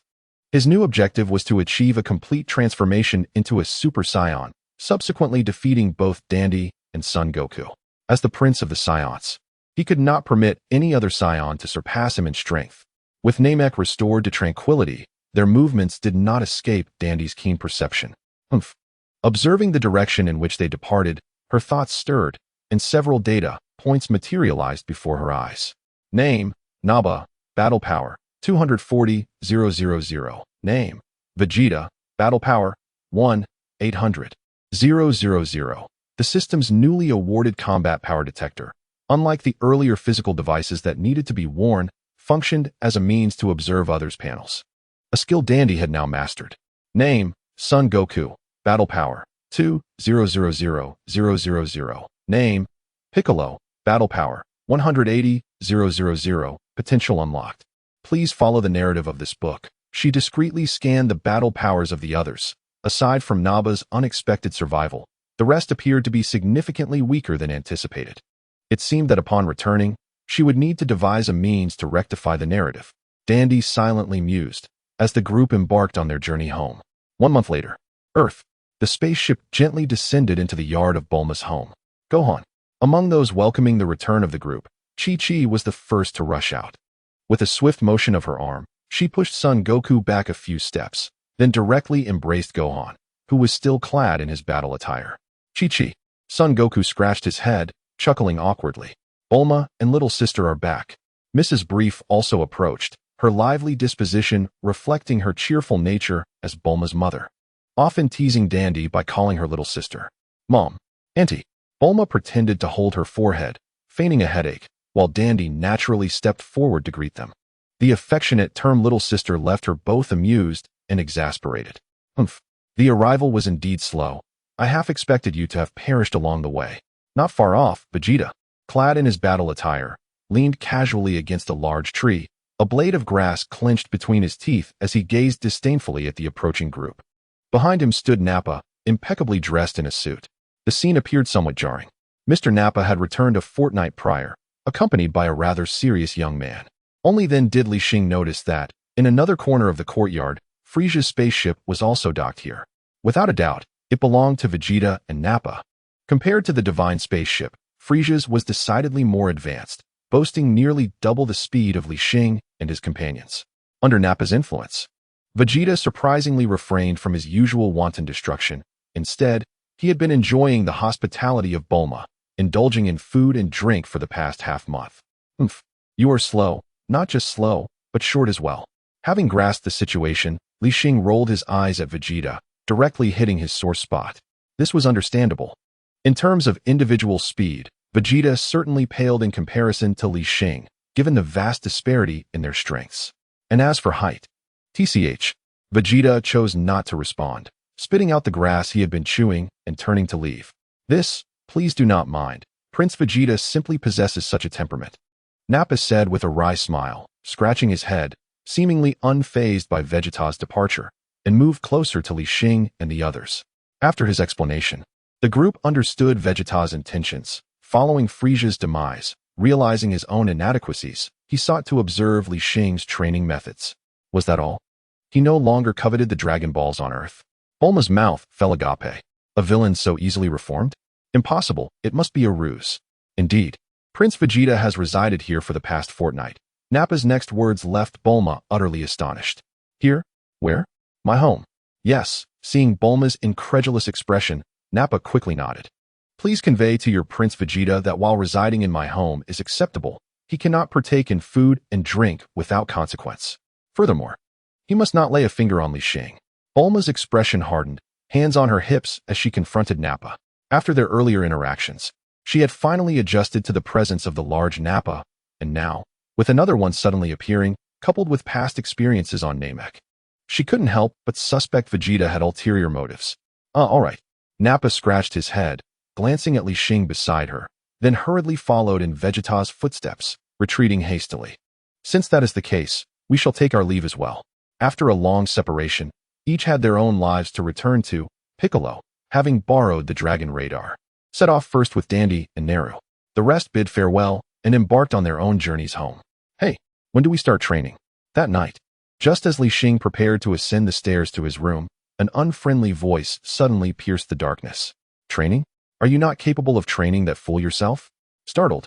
His new objective was to achieve a complete transformation into a Super Saiyan, subsequently defeating both Dandy and Son Goku. As the Prince of the Saiyans, he could not permit any other Saiyan to surpass him in strength. With Namek restored to tranquility, their movements did not escape Dandy's keen perception. Observing the direction in which they departed, her thoughts stirred, and several data points materialized before her eyes. Name: Nappa. Battle power: 240,000. Name: Vegeta. Battle power: 1,800,000. The system's newly awarded combat power detector, unlike the earlier physical devices that needed to be worn, functioned as a means to observe others' panels. A skill Dandy had now mastered. Name: Son Goku. Battle power: 2,000,000. Name: Piccolo. Battle power: 180,000. Potential unlocked. Please follow the narrative of this book. She discreetly scanned the battle powers of the others. Aside from Nappa's unexpected survival, the rest appeared to be significantly weaker than anticipated. It seemed that upon returning, she would need to devise a means to rectify the narrative. Dandy silently mused as the group embarked on their journey home. 1 month later, Earth. The spaceship gently descended into the yard of Bulma's home. Gohan. Among those welcoming the return of the group, Chi-Chi was the first to rush out. With a swift motion of her arm, she pushed Son Goku back a few steps, then directly embraced Gohan, who was still clad in his battle attire. Chi-Chi. Son Goku scratched his head, chuckling awkwardly. Bulma and little sister are back. Mrs. Brief also approached, her lively disposition reflecting her cheerful nature as Bulma's mother, often teasing Dandy by calling her little sister Mom. Auntie. Bulma pretended to hold her forehead, feigning a headache, while Dandy naturally stepped forward to greet them. The affectionate term little sister left her both amused and exasperated. The arrival was indeed slow. I half expected you to have perished along the way. Not far off, Vegeta, clad in his battle attire, leaned casually against a large tree, a blade of grass clenched between his teeth as he gazed disdainfully at the approaching group. Behind him stood Nappa, impeccably dressed in a suit. The scene appeared somewhat jarring. Mr. Nappa had returned a fortnight prior, accompanied by a rather serious young man. Only then did Li Xing notice that, in another corner of the courtyard, Frisia's spaceship was also docked here. Without a doubt, it belonged to Vegeta and Nappa. Compared to the divine spaceship, Frisia's was decidedly more advanced, boasting nearly double the speed of Li Xing and his companions. Under Nappa's influence, Vegeta surprisingly refrained from his usual wanton destruction. Instead, he had been enjoying the hospitality of Bulma, indulging in food and drink for the past half-month. You are slow, not just slow, but short as well. Having grasped the situation, Li Xing rolled his eyes at Vegeta, directly hitting his sore spot. This was understandable. In terms of individual speed, Vegeta certainly paled in comparison to Li Xing, given the vast disparity in their strengths. And as for height, Vegeta chose not to respond, spitting out the grass he had been chewing and turning to leave. This, please do not mind. Prince Vegeta simply possesses such a temperament, Nappa said with a wry smile, scratching his head, seemingly unfazed by Vegeta's departure, and moved closer to Li Xing and the others. After his explanation, the group understood Vegeta's intentions. Following Frisia's demise, realizing his own inadequacies, he sought to observe Li Xing's training methods. Was that all? He no longer coveted the Dragon Balls on Earth. Bulma's mouth fell agape. A villain so easily reformed? Impossible, it must be a ruse. Indeed, Prince Vegeta has resided here for the past fortnight. Nappa's next words left Bulma utterly astonished. Here? Where? My home. Yes, seeing Bulma's incredulous expression, Nappa quickly nodded. Please convey to your Prince Vegeta that while residing in my home is acceptable, he cannot partake in food and drink without consequence. Furthermore, he must not lay a finger on Li Xing. Bulma's expression hardened, hands on her hips as she confronted Nappa. After their earlier interactions, she had finally adjusted to the presence of the large Nappa, and now, with another one suddenly appearing, coupled with past experiences on Namek, she couldn't help but suspect Vegeta had ulterior motives. All right. Nappa scratched his head, glancing at Li Xing beside her, then hurriedly followed in Vegeta's footsteps, retreating hastily. Since that is the case, we shall take our leave as well. After a long separation, each had their own lives to return to. Piccolo, having borrowed the dragon radar, set off first with Dandy and Naru. The rest bid farewell and embarked on their own journeys home. Hey, when do we start training? That night, just as Li Xing prepared to ascend the stairs to his room, an unfriendly voice suddenly pierced the darkness. Training? Are you not capable of training that fool yourself? Startled,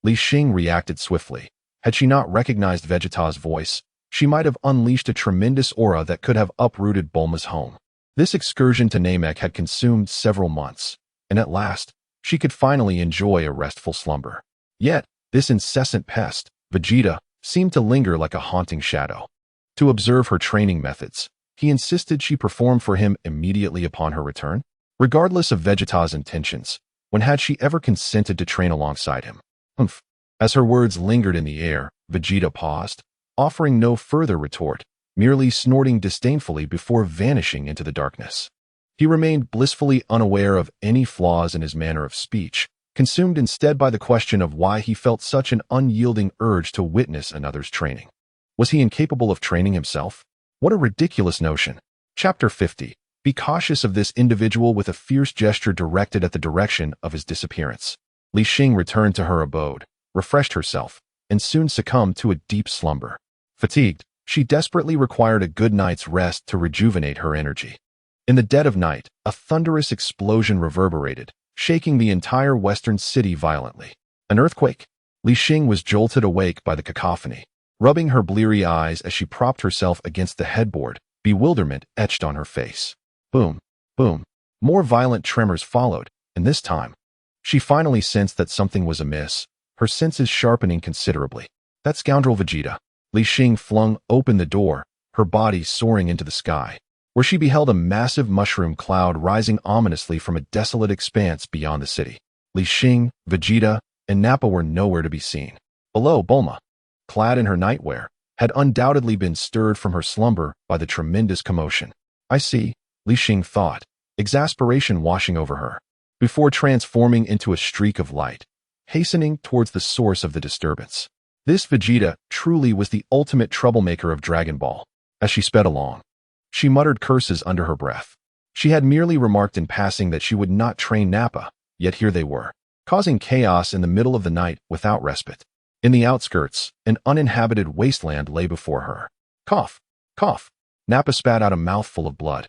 Li Xing reacted swiftly. Had she not recognized Vegeta's voice, she might have unleashed a tremendous aura that could have uprooted Bulma's home. This excursion to Namek had consumed several months, and at last, she could finally enjoy a restful slumber. Yet, this incessant pest, Vegeta, seemed to linger like a haunting shadow. To observe her training methods, he insisted she perform for him immediately upon her return. Regardless of Vegeta's intentions, when had she ever consented to train alongside him? Humph. As her words lingered in the air, Vegeta paused, offering no further retort, merely snorting disdainfully before vanishing into the darkness. He remained blissfully unaware of any flaws in his manner of speech, consumed instead by the question of why he felt such an unyielding urge to witness another's training. Was he incapable of training himself? What a ridiculous notion. Chapter 50. Be cautious of this individual. With a fierce gesture directed at the direction of his disappearance, Li Xing returned to her abode, refreshed herself, and soon succumbed to a deep slumber. Fatigued, she desperately required a good night's rest to rejuvenate her energy. In the dead of night, a thunderous explosion reverberated, shaking the entire western city violently. An earthquake? Li Xing was jolted awake by the cacophony, rubbing her bleary eyes as she propped herself against the headboard, bewilderment etched on her face. Boom, boom. More violent tremors followed, and this time, she finally sensed that something was amiss, her senses sharpening considerably. That scoundrel Vegeta. Li Xing flung open the door, her body soaring into the sky, where she beheld a massive mushroom cloud rising ominously from a desolate expanse beyond the city. Li Xing, Vegeta, and Nappa were nowhere to be seen. Below, Bulma, clad in her nightwear, had undoubtedly been stirred from her slumber by the tremendous commotion. I see, Li Xing thought, exasperation washing over her, before transforming into a streak of light, hastening towards the source of the disturbance. This Vegeta truly was the ultimate troublemaker of Dragon Ball. As she sped along, she muttered curses under her breath. She had merely remarked in passing that she would not train Nappa, yet here they were, causing chaos in the middle of the night without respite. In the outskirts, an uninhabited wasteland lay before her. Cough, cough. Nappa spat out a mouthful of blood,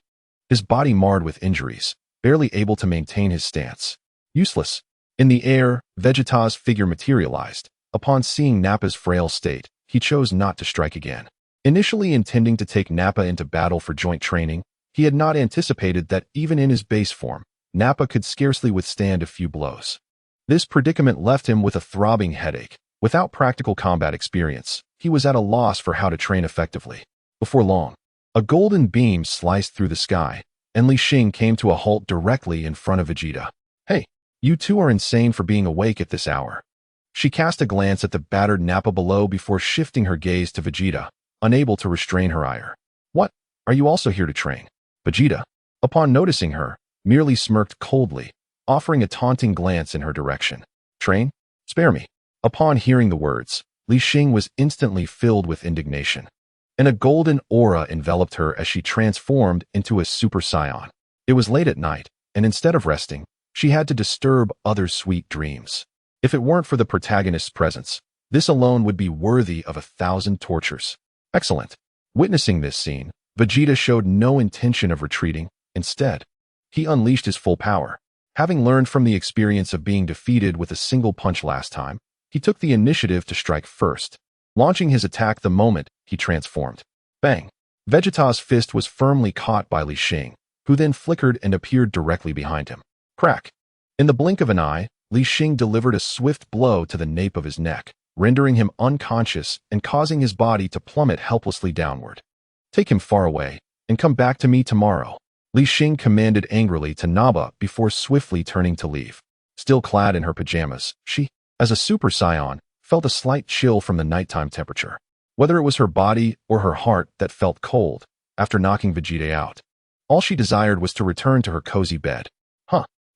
his body marred with injuries, barely able to maintain his stance. Useless. In the air, Vegeta's figure materialized. Upon seeing Nappa's frail state, he chose not to strike again. Initially intending to take Nappa into battle for joint training, he had not anticipated that even in his base form, Nappa could scarcely withstand a few blows. This predicament left him with a throbbing headache. Without practical combat experience, he was at a loss for how to train effectively. Before long, a golden beam sliced through the sky, and Li Xing came to a halt directly in front of Vegeta. Hey, you two are insane for being awake at this hour. She cast a glance at the battered Nappa below before shifting her gaze to Vegeta, unable to restrain her ire. What? Are you also here to train? Vegeta, upon noticing her, merely smirked coldly, offering a taunting glance in her direction. Train? Spare me. Upon hearing the words, Li Xing was instantly filled with indignation, and a golden aura enveloped her as she transformed into a Super Saiyan. It was late at night, and instead of resting, she had to disturb other sweet dreams. If it weren't for the protagonist's presence, this alone would be worthy of 1,000 tortures. Excellent. Witnessing this scene, Vegeta showed no intention of retreating. Instead, he unleashed his full power. Having learned from the experience of being defeated with a single punch last time, he took the initiative to strike first, launching his attack the moment he transformed. Bang! Vegeta's fist was firmly caught by Li Xing, who then flickered and appeared directly behind him. Crack! In the blink of an eye, Li Xing delivered a swift blow to the nape of his neck, rendering him unconscious and causing his body to plummet helplessly downward. Take him far away, and come back to me tomorrow, Li Xing commanded angrily to Naba before swiftly turning to leave. Still clad in her pajamas, she, as a super scion, felt a slight chill from the nighttime temperature. Whether it was her body or her heart that felt cold after knocking Vegeta out. All she desired was to return to her cozy bed.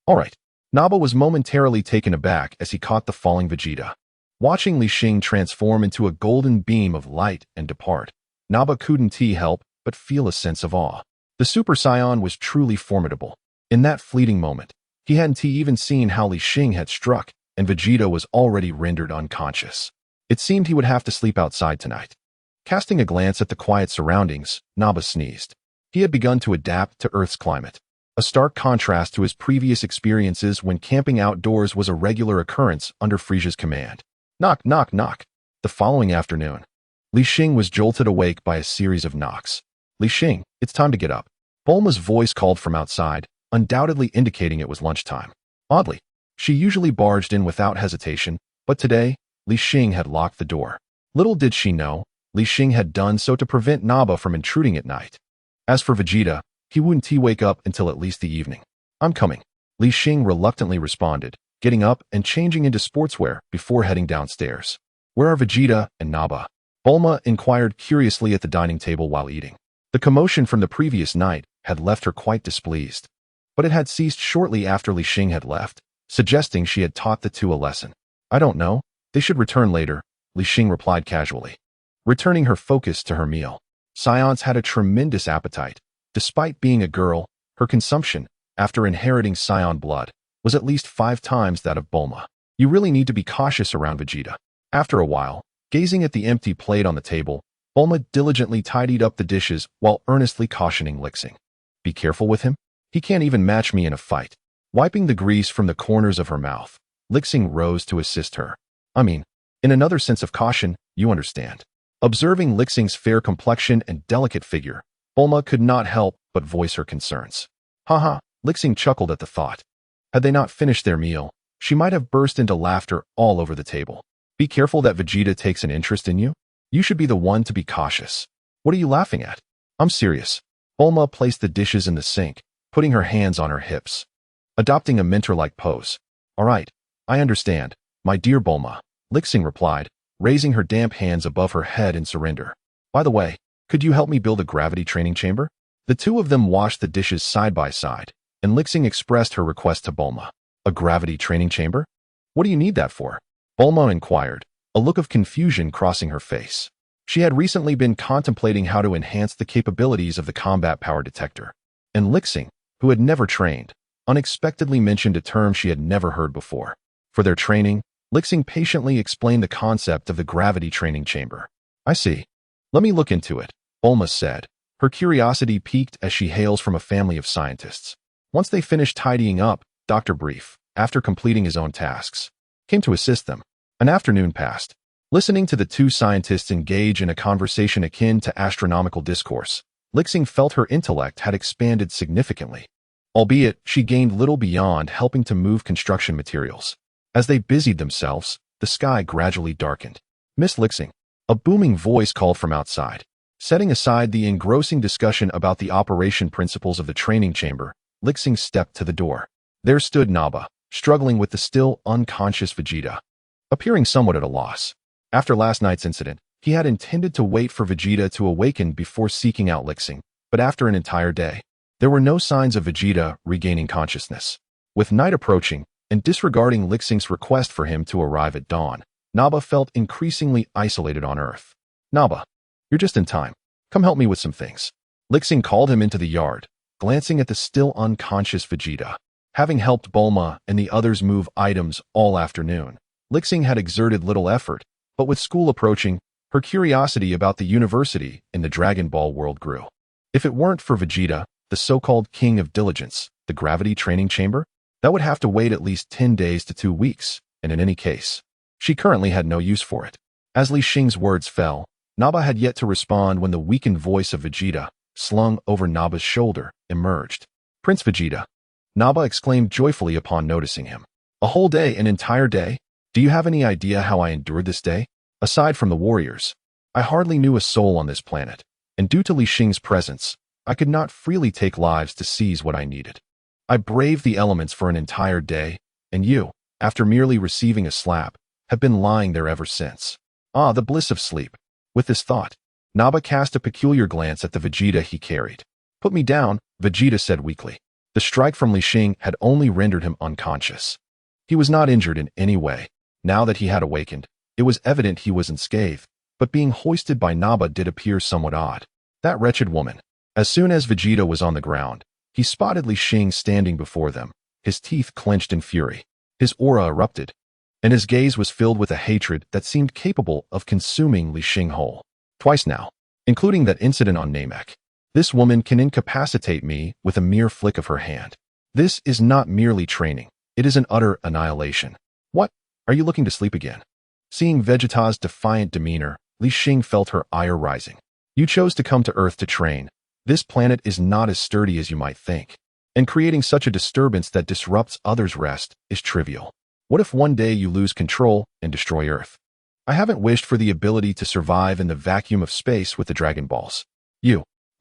All right. Naba was momentarily taken aback as he caught the falling Vegeta. Watching Li Xing transform into a golden beam of light and depart, Naba couldn't help but feel a sense of awe. The Super Saiyan was truly formidable. In that fleeting moment, he hadn't even seen how Li Xing had struck, and Vegeta was already rendered unconscious. It seemed he would have to sleep outside tonight. Casting a glance at the quiet surroundings, Naba sneezed. He had begun to adapt to Earth's climate. A stark contrast to his previous experiences when camping outdoors was a regular occurrence under Frieza's command. Knock, knock, knock. The following afternoon, Li Xing was jolted awake by a series of knocks. Li Xing, it's time to get up. Bulma's voice called from outside, undoubtedly indicating it was lunchtime. Oddly, she usually barged in without hesitation, but today, Li Xing had locked the door. Little did she know, Li Xing had done so to prevent Naba from intruding at night. As for Vegeta, he wouldn't wake up until at least the evening. I'm coming, Li Xing reluctantly responded, getting up and changing into sportswear before heading downstairs. Where are Vegeta and Naba? Bulma inquired curiously at the dining table while eating. The commotion from the previous night had left her quite displeased, but it had ceased shortly after Li Xing had left, suggesting she had taught the two a lesson. I don't know, they should return later, Li Xing replied casually, returning her focus to her meal. Saiyans had a tremendous appetite. Despite being a girl, her consumption, after inheriting Saiyan blood, was at least 5 times that of Bulma. You really need to be cautious around Vegeta. After a while, gazing at the empty plate on the table, Bulma diligently tidied up the dishes while earnestly cautioning Li Xing. Be careful with him. He can't even match me in a fight. Wiping the grease from the corners of her mouth, Li Xing rose to assist her. I mean, in another sense of caution, you understand. Observing Li Xing's fair complexion and delicate figure, Bulma could not help but voice her concerns. Haha, Li Xing chuckled at the thought. Had they not finished their meal, she might have burst into laughter all over the table. Be careful that Vegeta takes an interest in you. You should be the one to be cautious. What are you laughing at? I'm serious. Bulma placed the dishes in the sink, putting her hands on her hips, adopting a mentor-like pose. All right, I understand, my dear Bulma, Li Xing replied, raising her damp hands above her head in surrender. By the way, could you help me build a gravity training chamber? The two of them washed the dishes side by side, and Li Xing expressed her request to Bulma. A gravity training chamber? What do you need that for? Bulma inquired, a look of confusion crossing her face. She had recently been contemplating how to enhance the capabilities of the combat power detector, and Li Xing, who had never trained, unexpectedly mentioned a term she had never heard before. For their training, Li Xing patiently explained the concept of the gravity training chamber. I see. Let me look into it, Bulma said, her curiosity piqued as she hails from a family of scientists. Once they finished tidying up, Dr. Brief, after completing his own tasks, came to assist them. An afternoon passed. Listening to the two scientists engage in a conversation akin to astronomical discourse, Li Xing felt her intellect had expanded significantly. Albeit, she gained little beyond helping to move construction materials. As they busied themselves, the sky gradually darkened. Miss Li Xing, a booming voice called from outside. Setting aside the engrossing discussion about the operation principles of the training chamber, Li Xing stepped to the door. There stood Naba, struggling with the still unconscious Vegeta, appearing somewhat at a loss. After last night's incident, he had intended to wait for Vegeta to awaken before seeking out Li Xing, but after an entire day, there were no signs of Vegeta regaining consciousness. With night approaching, and disregarding Li Xing's request for him to arrive at dawn, Naba felt increasingly isolated on Earth. Naba, you're just in time. Come help me with some things. Li Xing called him into the yard, glancing at the still unconscious Vegeta. Having helped Bulma and the others move items all afternoon, Li Xing had exerted little effort, but with school approaching, her curiosity about the university in the Dragon Ball world grew. If it weren't for Vegeta, the so-called king of diligence, the gravity training chamber, that would have to wait at least 10 days to 2 weeks, and in any case, she currently had no use for it. As Li Xing's words fell, Naba had yet to respond when the weakened voice of Vegeta, slung over Naba's shoulder, emerged. "Prince Vegeta," Naba exclaimed joyfully upon noticing him. "A whole day, an entire day? Do you have any idea how I endured this day? Aside from the warriors, I hardly knew a soul on this planet, and due to Li Xing's presence, I could not freely take lives to seize what I needed. I braved the elements for an entire day, and you, after merely receiving a slap, have been lying there ever since. Ah, the bliss of sleep." With this thought, Naba cast a peculiar glance at the Vegeta he carried. "Put me down," Vegeta said weakly. The strike from Li Xing had only rendered him unconscious. He was not injured in any way. Now that he had awakened, it was evident he was unscathed, but being hoisted by Naba did appear somewhat odd. That wretched woman. As soon as Vegeta was on the ground, he spotted Li Xing standing before them, his teeth clenched in fury. His aura erupted, and his gaze was filled with a hatred that seemed capable of consuming Li Xing whole. Twice now, including that incident on Namek. This woman can incapacitate me with a mere flick of her hand. This is not merely training, it is an utter annihilation. What? Are you looking to sleep again? Seeing Vegeta's defiant demeanor, Li Xing felt her ire rising. You chose to come to Earth to train. This planet is not as sturdy as you might think, and creating such a disturbance that disrupts others' rest is trivial. What if one day you lose control and destroy Earth? I haven't wished for the ability to survive in the vacuum of space with the Dragon Balls.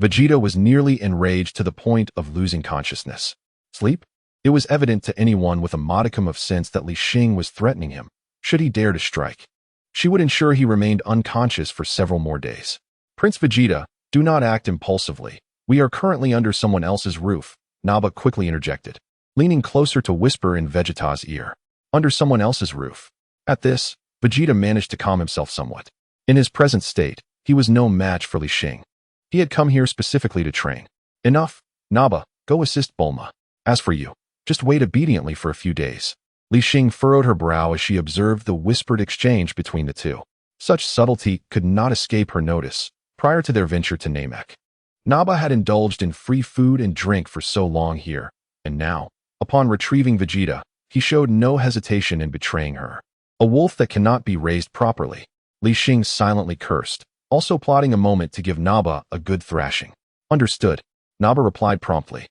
Vegeta was nearly enraged to the point of losing consciousness. Sleep? It was evident to anyone with a modicum of sense that Li Xing was threatening him, should he dare to strike. She would ensure he remained unconscious for several more days. "Prince Vegeta, do not act impulsively. We are currently under someone else's roof," Naba quickly interjected, leaning closer to whisper in Vegeta's ear. Under someone else's roof. At this, Vegeta managed to calm himself somewhat. In his present state, he was no match for Li Xing. He had come here specifically to train. "Enough, Naba, go assist Bulma. As for you, just wait obediently for a few days." Li Xing furrowed her brow as she observed the whispered exchange between the two. Such subtlety could not escape her notice prior to their venture to Namek. Naba had indulged in free food and drink for so long here, and now, upon retrieving Vegeta, he showed no hesitation in betraying her. A wolf that cannot be raised properly. Li Xing silently cursed, also plotting a moment to give Naba a good thrashing. "Understood," Naba replied promptly,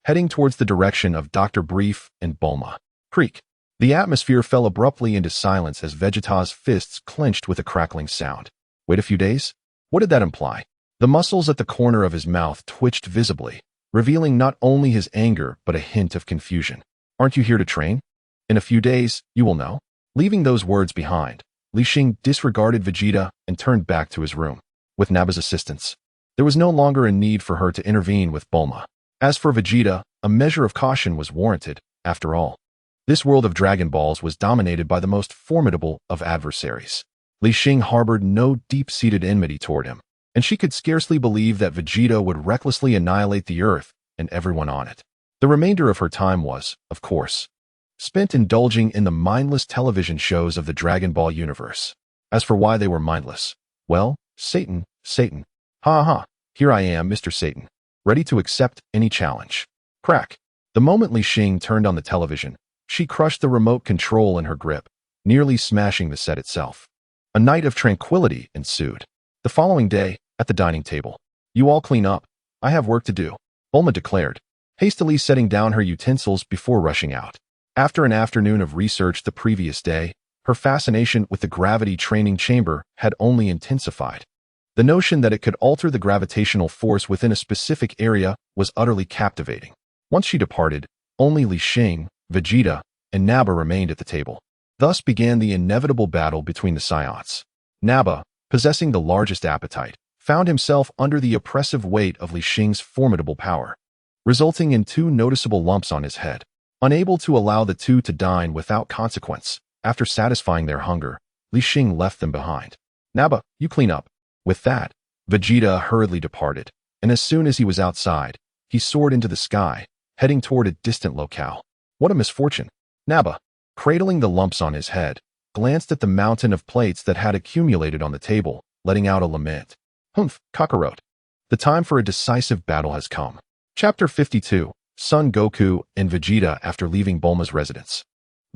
heading towards the direction of Dr. Brief and Bulma. Creak. The atmosphere fell abruptly into silence as Vegeta's fists clenched with a crackling sound. Wait a few days? What did that imply? The muscles at the corner of his mouth twitched visibly, revealing not only his anger but a hint of confusion. "Aren't you here to train? In a few days, you will know." Leaving those words behind, Li Xing disregarded Vegeta and turned back to his room. With Naba's assistance, there was no longer a need for her to intervene with Bulma. As for Vegeta, a measure of caution was warranted, after all. This world of Dragon Balls was dominated by the most formidable of adversaries. Li Xing harbored no deep-seated enmity toward him, and she could scarcely believe that Vegeta would recklessly annihilate the Earth and everyone on it. The remainder of her time was, of course, spent indulging in the mindless television shows of the Dragon Ball universe. As for why they were mindless, well, Satan. Ha ha, here I am, Mr. Satan, ready to accept any challenge. Crack. The moment Li Xing turned on the television, she crushed the remote control in her grip, nearly smashing the set itself. A night of tranquility ensued. The following day, at the dining table, "You all clean up. I have work to do," Bulma declared, hastily setting down her utensils before rushing out. After an afternoon of research the previous day, her fascination with the gravity training chamber had only intensified. The notion that it could alter the gravitational force within a specific area was utterly captivating. Once she departed, only Li Xing, Vegeta, and Naba remained at the table. Thus began the inevitable battle between the Saiyans. Naba, possessing the largest appetite, found himself under the oppressive weight of Li Xing's formidable power, resulting in 2 noticeable lumps on his head. Unable to allow the two to dine without consequence, after satisfying their hunger, Li Xing left them behind. "Naba, you clean up." With that, Vegeta hurriedly departed, and as soon as he was outside, he soared into the sky, heading toward a distant locale. What a misfortune! Naba, cradling the lumps on his head, glanced at the mountain of plates that had accumulated on the table, letting out a lament. "Humph, Kakarot. The time for a decisive battle has come." Chapter 52. Son Goku and Vegeta after leaving Bulma's residence.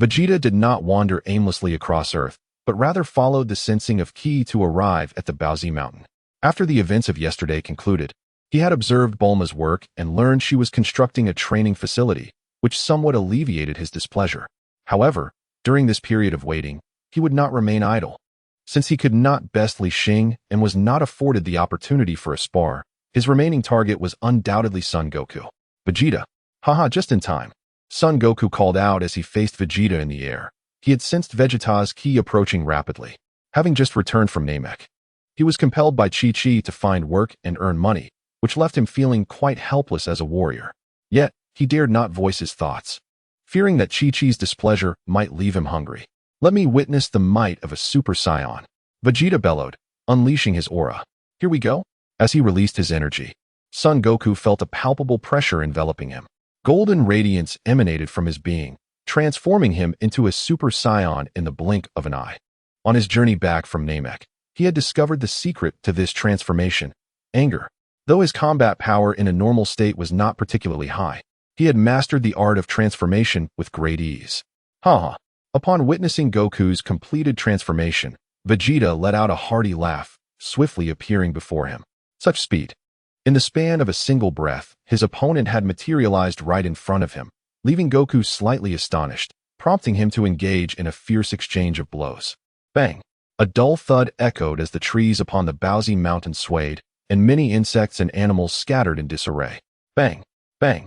Vegeta did not wander aimlessly across Earth, but rather followed the sensing of Ki to arrive at the Baozi Mountain. After the events of yesterday concluded, he had observed Bulma's work and learned she was constructing a training facility, which somewhat alleviated his displeasure. However, during this period of waiting, he would not remain idle. Since he could not best Li Xing and was not afforded the opportunity for a spar, his remaining target was undoubtedly Son Goku. Vegeta. Haha, just in time. Son Goku called out as he faced Vegeta in the air. He had sensed Vegeta's Ki approaching rapidly. Having just returned from Namek, he was compelled by Chi-Chi to find work and earn money, which left him feeling quite helpless as a warrior. Yet, he dared not voice his thoughts, fearing that Chi-Chi's displeasure might leave him hungry. Let me witness the might of a Super Saiyan. Vegeta bellowed, unleashing his aura. Here we go. As he released his energy, Son Goku felt a palpable pressure enveloping him. Golden radiance emanated from his being, transforming him into a Super Saiyan in the blink of an eye. On his journey back from Namek, he had discovered the secret to this transformation: anger. Though his combat power in a normal state was not particularly high, he had mastered the art of transformation with great ease. Haha. Upon witnessing Goku's completed transformation, Vegeta let out a hearty laugh, swiftly appearing before him. Such speed. In the span of a single breath, his opponent had materialized right in front of him, leaving Goku slightly astonished, prompting him to engage in a fierce exchange of blows. Bang! A dull thud echoed as the trees upon the Baozi Mountain swayed, and many insects and animals scattered in disarray. Bang! Bang!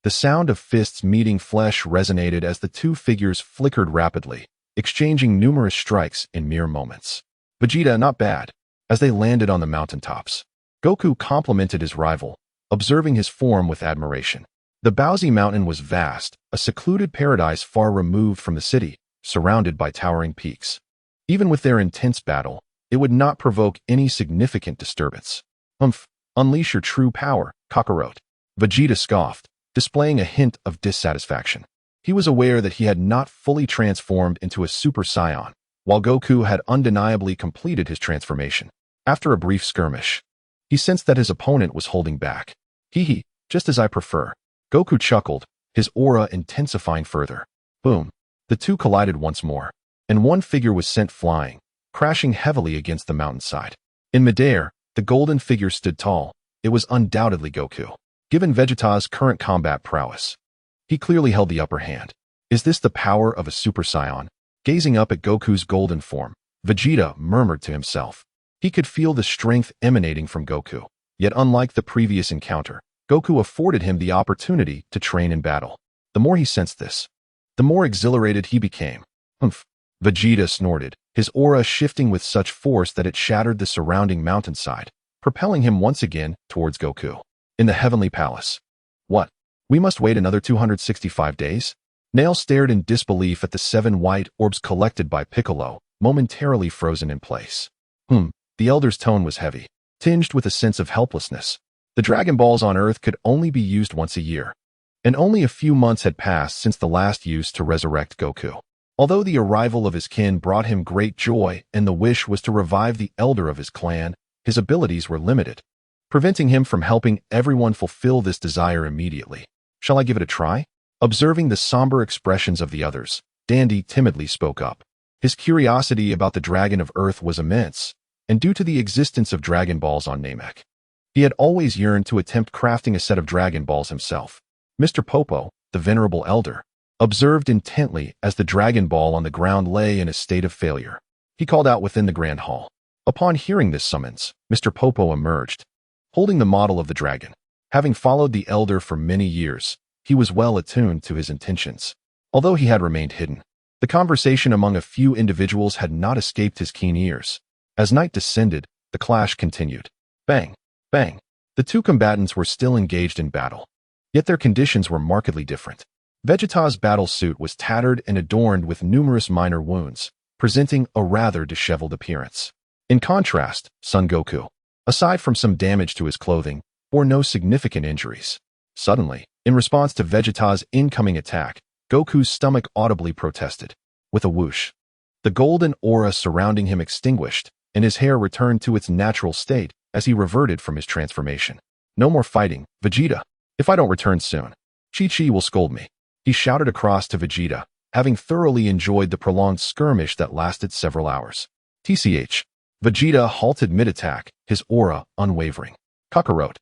The sound of fists meeting flesh resonated as the two figures flickered rapidly, exchanging numerous strikes in mere moments. Vegeta, not bad. As they landed on the mountaintops, Goku complimented his rival, observing his form with admiration. The Baozi Mountain was vast, a secluded paradise far removed from the city, surrounded by towering peaks. Even with their intense battle, it would not provoke any significant disturbance. Unleash your true power, Kakarot. Vegeta scoffed, displaying a hint of dissatisfaction. He was aware that he had not fully transformed into a Super Saiyan, while Goku had undeniably completed his transformation. After a brief skirmish, he sensed that his opponent was holding back. Hee, just as I prefer. Goku chuckled, his aura intensifying further. Boom. The two collided once more, and one figure was sent flying, crashing heavily against the mountainside. In midair, the golden figure stood tall. It was undoubtedly Goku. Given Vegeta's current combat prowess, he clearly held the upper hand. Is this the power of a Super Saiyan? Gazing up at Goku's golden form, Vegeta murmured to himself. He could feel the strength emanating from Goku. Yet unlike the previous encounter, Goku afforded him the opportunity to train in battle. The more he sensed this, the more exhilarated he became. Vegeta snorted, his aura shifting with such force that it shattered the surrounding mountainside, propelling him once again towards Goku. In the Heavenly Palace. What? We must wait another 265 days? Nail stared in disbelief at the 7 white orbs collected by Piccolo, momentarily frozen in place. The elder's tone was heavy, tinged with a sense of helplessness. The Dragon Balls on Earth could only be used once a year, and only a few months had passed since the last use to resurrect Goku. Although the arrival of his kin brought him great joy and the wish was to revive the elder of his clan, his abilities were limited, preventing him from helping everyone fulfill this desire immediately. Shall I give it a try? Observing the somber expressions of the others, Dandy timidly spoke up. His curiosity about the Dragon of Earth was immense, and due to the existence of Dragon Balls on Namek, he had always yearned to attempt crafting a set of Dragon Balls himself. Mr. Popo, the venerable elder, observed intently as the Dragon Ball on the ground lay in a state of failure. He called out within the Grand Hall. Upon hearing this summons, Mr. Popo emerged, holding the model of the dragon. Having followed the elder for many years, he was well attuned to his intentions. Although he had remained hidden, the conversation among a few individuals had not escaped his keen ears. As night descended, the clash continued. Bang! Bang! The two combatants were still engaged in battle, yet their conditions were markedly different. Vegeta's battle suit was tattered and adorned with numerous minor wounds, presenting a rather disheveled appearance. In contrast, Son Goku, aside from some damage to his clothing, bore no significant injuries. Suddenly, in response to Vegeta's incoming attack, Goku's stomach audibly protested. With a whoosh, the golden aura surrounding him extinguished, and his hair returned to its natural state as he reverted from his transformation. No more fighting, Vegeta. If I don't return soon, Chi-Chi will scold me. He shouted across to Vegeta, having thoroughly enjoyed the prolonged skirmish that lasted several hours. TCH. Vegeta halted mid-attack, his aura unwavering. Kakarot.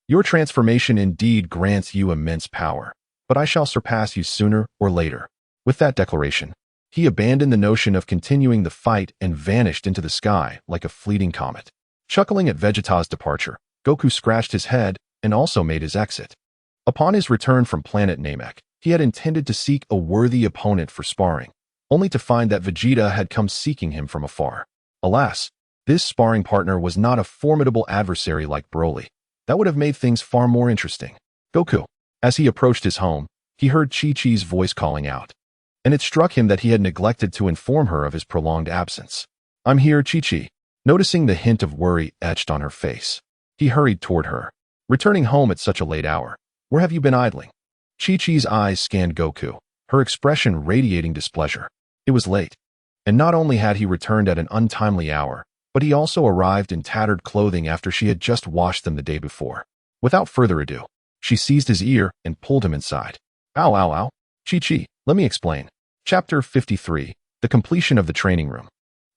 Your transformation indeed grants you immense power, but I shall surpass you sooner or later. With that declaration, he abandoned the notion of continuing the fight and vanished into the sky like a fleeting comet. Chuckling at Vegeta's departure, Goku scratched his head and also made his exit. Upon his return from planet Namek, he had intended to seek a worthy opponent for sparring, only to find that Vegeta had come seeking him from afar. Alas, this sparring partner was not a formidable adversary like Broly. That would have made things far more interesting. Goku. As he approached his home, he heard Chi-Chi's voice calling out, and it struck him that he had neglected to inform her of his prolonged absence. I'm here, Chi-Chi. Noticing the hint of worry etched on her face, he hurried toward her. Returning home at such a late hour, where have you been idling? Chi-Chi's eyes scanned Goku, her expression radiating displeasure. It was late, and not only had he returned at an untimely hour, but he also arrived in tattered clothing after she had just washed them the day before. Without further ado, she seized his ear and pulled him inside. Ow, ow, ow. Chi-Chi, let me explain. Chapter 53, The Completion of the Training Room.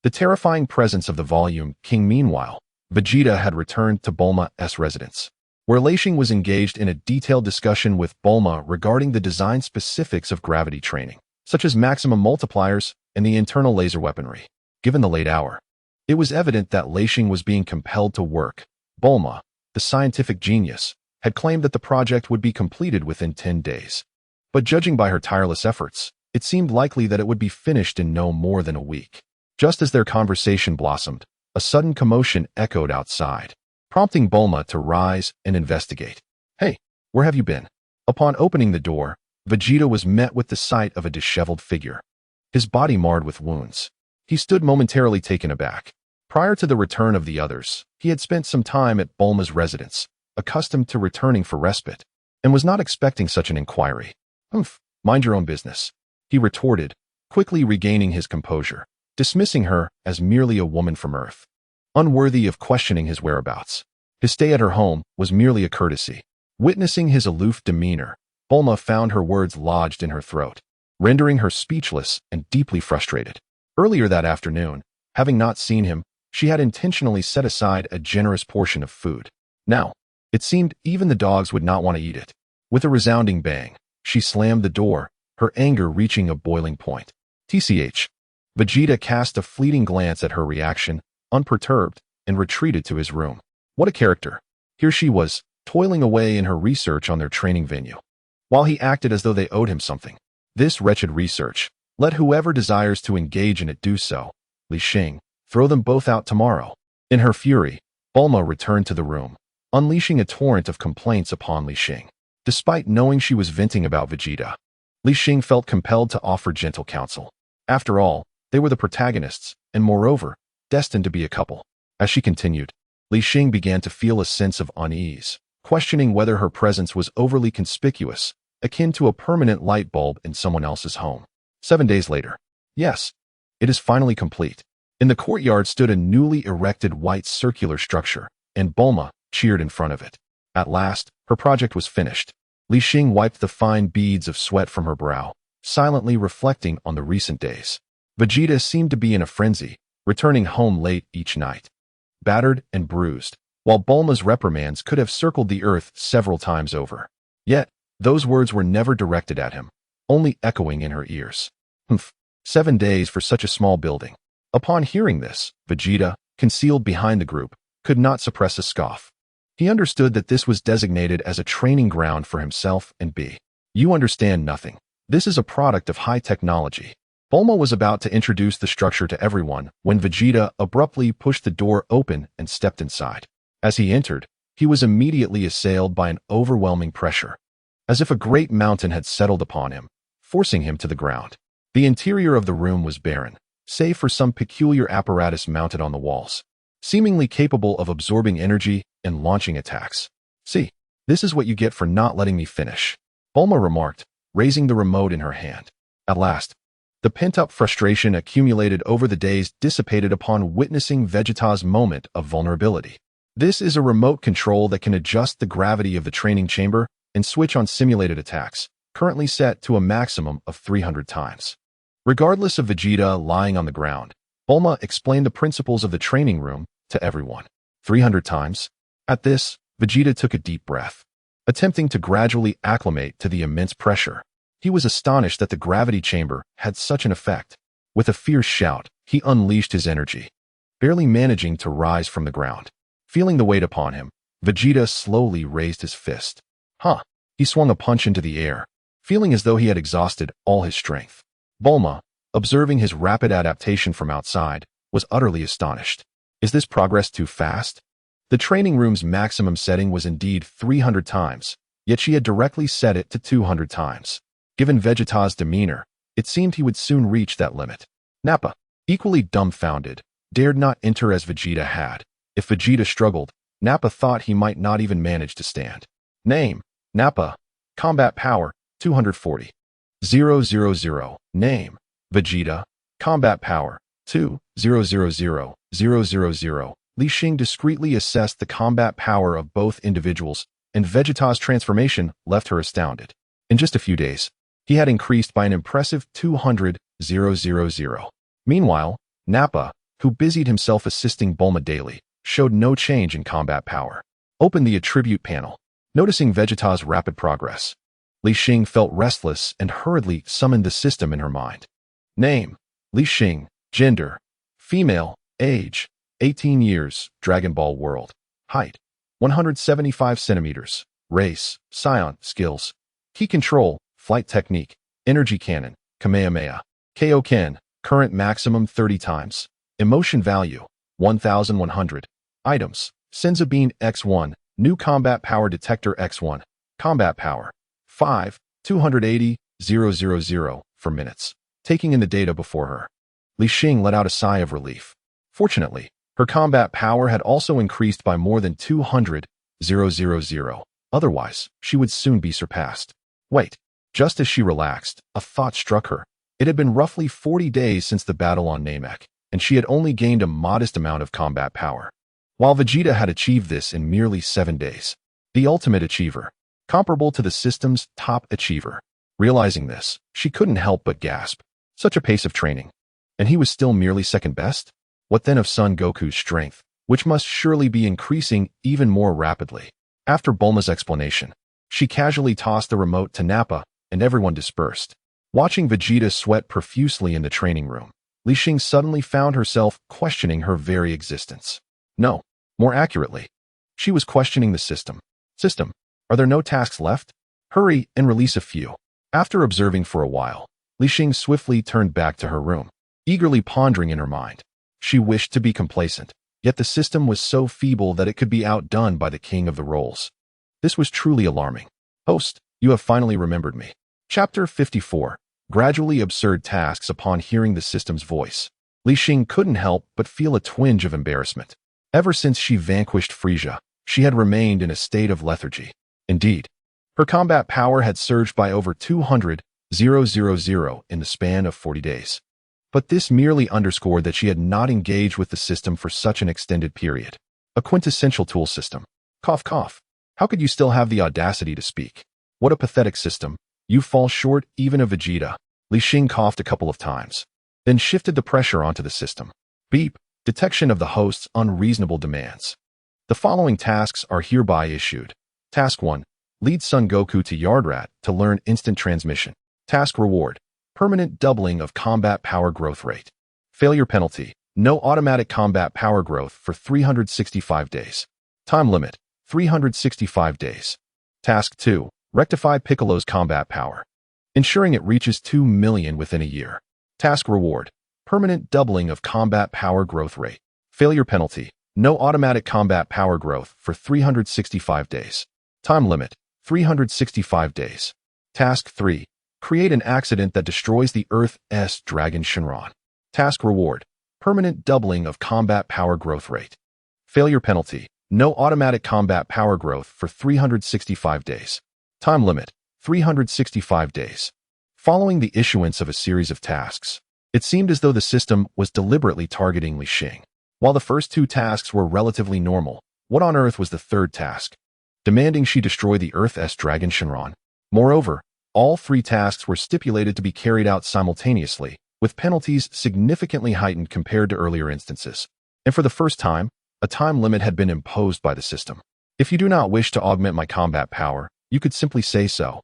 The terrifying presence of the volume King. Meanwhile, Vegeta had returned to Bulma's residence, where Li Xing was engaged in a detailed discussion with Bulma regarding the design specifics of gravity training, such as maximum multipliers and the internal laser weaponry. Given the late hour, it was evident that Li Xing was being compelled to work. Bulma, the scientific genius, had claimed that the project would be completed within 10 days. But judging by her tireless efforts, it seemed likely that it would be finished in no more than a week. Just as their conversation blossomed, a sudden commotion echoed outside, prompting Bulma to rise and investigate. Hey, where have you been? Upon opening the door, Vegeta was met with the sight of a disheveled figure, his body marred with wounds. He stood momentarily taken aback. Prior to the return of the others, he had spent some time at Bulma's residence, accustomed to returning for respite, and was not expecting such an inquiry. Humph, mind your own business, he retorted, quickly regaining his composure, dismissing her as merely a woman from Earth, unworthy of questioning his whereabouts. His stay at her home was merely a courtesy. Witnessing his aloof demeanor, Bulma found her words lodged in her throat, rendering her speechless and deeply frustrated. Earlier that afternoon, having not seen him, she had intentionally set aside a generous portion of food. Now, it seemed even the dogs would not want to eat it. With a resounding bang, she slammed the door, her anger reaching a boiling point. TCH. Vegeta cast a fleeting glance at her reaction, unperturbed, and retreated to his room. What a character. Here she was, toiling away in her research on their training venue, while he acted as though they owed him something. This wretched research, let whoever desires to engage in it do so. Li Xing, throw them both out tomorrow. In her fury, Bulma returned to the room, unleashing a torrent of complaints upon Li Xing. Despite knowing she was venting about Vegeta, Li Xing felt compelled to offer gentle counsel. After all, they were the protagonists, and moreover, destined to be a couple. As she continued, Li Xing began to feel a sense of unease, questioning whether her presence was overly conspicuous, akin to a permanent light bulb in someone else's home. 7 days later. Yes, it is finally complete. In the courtyard stood a newly erected white circular structure, and Bulma cheered in front of it. At last, her project was finished. Li Xing wiped the fine beads of sweat from her brow, silently reflecting on the recent days. Vegeta seemed to be in a frenzy, returning home late each night, battered and bruised, while Bulma's reprimands could have circled the earth several times over. Yet, those words were never directed at him, only echoing in her ears. Humph, 7 days for such a small building. Upon hearing this, Vegeta, concealed behind the group, could not suppress a scoff. He understood that this was designated as a training ground for himself and B. You understand nothing. This is a product of high technology. Bulma was about to introduce the structure to everyone when Vegeta abruptly pushed the door open and stepped inside. As he entered, he was immediately assailed by an overwhelming pressure, as if a great mountain had settled upon him, forcing him to the ground. The interior of the room was barren, save for some peculiar apparatus mounted on the walls, seemingly capable of absorbing energy and launching attacks. See, this is what you get for not letting me finish, Bulma remarked, raising the remote in her hand. At last, the pent-up frustration accumulated over the days dissipated upon witnessing Vegeta's moment of vulnerability. This is a remote control that can adjust the gravity of the training chamber and switch on simulated attacks, currently set to a maximum of 300 times. Regardless of Vegeta lying on the ground, Bulma explained the principles of the training room to everyone. 300 times. At this, Vegeta took a deep breath, attempting to gradually acclimate to the immense pressure. He was astonished that the gravity chamber had such an effect. With a fierce shout, he unleashed his energy, barely managing to rise from the ground. Feeling the weight upon him, Vegeta slowly raised his fist. He swung a punch into the air, feeling as though he had exhausted all his strength. Bulma, observing his rapid adaptation from outside, was utterly astonished. Is this progress too fast? The training room's maximum setting was indeed 300 times, yet she had directly set it to 200 times. Given Vegeta's demeanor, it seemed he would soon reach that limit. Nappa, equally dumbfounded, dared not enter as Vegeta had. If Vegeta struggled, Nappa thought he might not even manage to stand. Name: Nappa. Combat power: 240. 000. Name: Vegeta. Combat power: 2,000,000. Li Xing discreetly assessed the combat power of both individuals, and Vegeta's transformation left her astounded. In just a few days, he had increased by an impressive 200,000. Meanwhile, Nappa, who busied himself assisting Bulma daily, showed no change in combat power. Open the attribute panel. Noticing Vegeta's rapid progress, Li Xing felt restless and hurriedly summoned the system in her mind. Name: Li Xing. Gender: female. Age: 18 years. Dragon Ball World. Height: 175 centimeters. Race: Scion. Skills: Ki Control, Flight Technique, Energy Cannon, Kamehameha. Kaioken, current maximum 30 times. Emotion value: 1,100. Items: Senza Bean X1, New Combat Power Detector X1. Combat Power: 5, 280,000 for minutes. Taking in the data before her, Li Xing let out a sigh of relief. Fortunately, her combat power had also increased by more than 200,000. Otherwise, she would soon be surpassed. Wait. Just as she relaxed, a thought struck her. It had been roughly 40 days since the battle on Namek, and she had only gained a modest amount of combat power, while Vegeta had achieved this in merely 7 days. The ultimate achiever, comparable to the system's top achiever. Realizing this, she couldn't help but gasp. Such a pace of training. And he was still merely second best? What then of Son Goku's strength, which must surely be increasing even more rapidly? After Bulma's explanation, she casually tossed the remote to Nappa, and everyone dispersed. Watching Vegeta sweat profusely in the training room, Li Xing suddenly found herself questioning her very existence. No, more accurately, she was questioning the system. System, are there no tasks left? Hurry and release a few. After observing for a while, Li Xing swiftly turned back to her room, eagerly pondering in her mind. She wished to be complacent, yet the system was so feeble that it could be outdone by the king of the rolls. This was truly alarming. Host, you have finally remembered me. Chapter 54. Gradually absurd tasks. Upon hearing the system's voice, Li Xing couldn't help but feel a twinge of embarrassment. Ever since she vanquished Frieza, she had remained in a state of lethargy. Indeed, her combat power had surged by over 200,000 in the span of 40 days. But this merely underscored that she had not engaged with the system for such an extended period. A quintessential tool system. Cough, cough. How could you still have the audacity to speak? What a pathetic system. You fall short even of Vegeta. Li Xing coughed a couple of times, then shifted the pressure onto the system. Beep. Detection of the host's unreasonable demands. The following tasks are hereby issued. Task 1. Lead Son Goku to Yardrat to learn instant transmission. Task reward: permanent doubling of combat power growth rate. Failure penalty: no automatic combat power growth for 365 days. Time limit: 365 days. Task 2. Rectify Piccolo's combat power, ensuring it reaches 2 million within a year. Task reward: permanent doubling of combat power growth rate. Failure penalty: no automatic combat power growth for 365 days. Time limit: 365 days. Task 3. Create an accident that destroys the Earth's Dragon Shenron. Task reward: permanent doubling of combat power growth rate. Failure penalty: no automatic combat power growth for 365 days. Time limit: 365 days. Following the issuance of a series of tasks, it seemed as though the system was deliberately targeting Li Xing. While the first 2 tasks were relatively normal, what on earth was the third task? Demanding she destroy the Earth's Dragon Shenron. Moreover, all 3 tasks were stipulated to be carried out simultaneously, with penalties significantly heightened compared to earlier instances. And for the first time, a time limit had been imposed by the system. If you do not wish to augment my combat power, you could simply say so.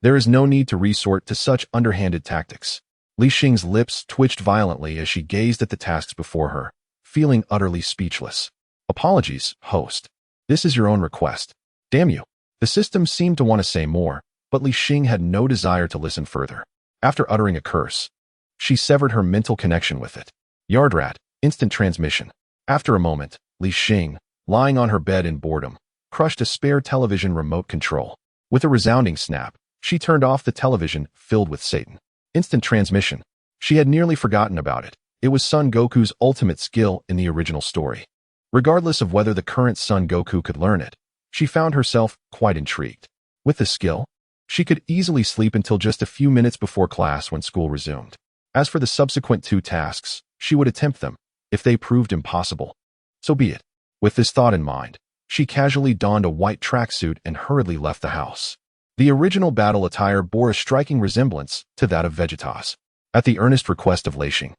There is no need to resort to such underhanded tactics. Li Xing's lips twitched violently as she gazed at the tasks before her, feeling utterly speechless. Apologies, host. This is your own request. Damn you. The system seemed to want to say more, but Li Xing had no desire to listen further. After uttering a curse, she severed her mental connection with it. Yardrat, instant transmission. After a moment, Li Xing, lying on her bed in boredom, crushed a spare television remote control. With a resounding snap, she turned off the television filled with Satan. Instant transmission. She had nearly forgotten about it. It was Son Goku's ultimate skill in the original story. Regardless of whether the current Son Goku could learn it, she found herself quite intrigued. With the skill, she could easily sleep until just a few minutes before class when school resumed. As for the subsequent 2 tasks, she would attempt them. If they proved impossible, so be it. With this thought in mind, she casually donned a white tracksuit and hurriedly left the house. The original battle attire bore a striking resemblance to that of Vegeta's. At the earnest request of Li Xing,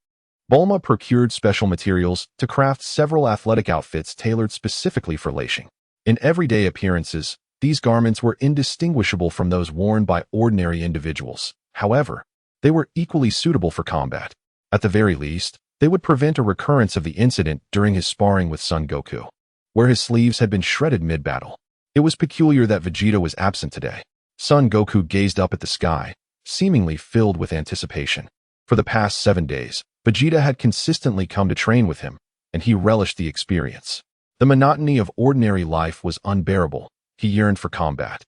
Bulma procured special materials to craft several athletic outfits tailored specifically for Li Xing. In everyday appearances, these garments were indistinguishable from those worn by ordinary individuals. However, they were equally suitable for combat. At the very least, they would prevent a recurrence of the incident during his sparring with Son Goku, where his sleeves had been shredded mid-battle. It was peculiar that Vegeta was absent today. Son Goku gazed up at the sky, seemingly filled with anticipation. For the past 7 days, Vegeta had consistently come to train with him, and he relished the experience. The monotony of ordinary life was unbearable. He yearned for combat,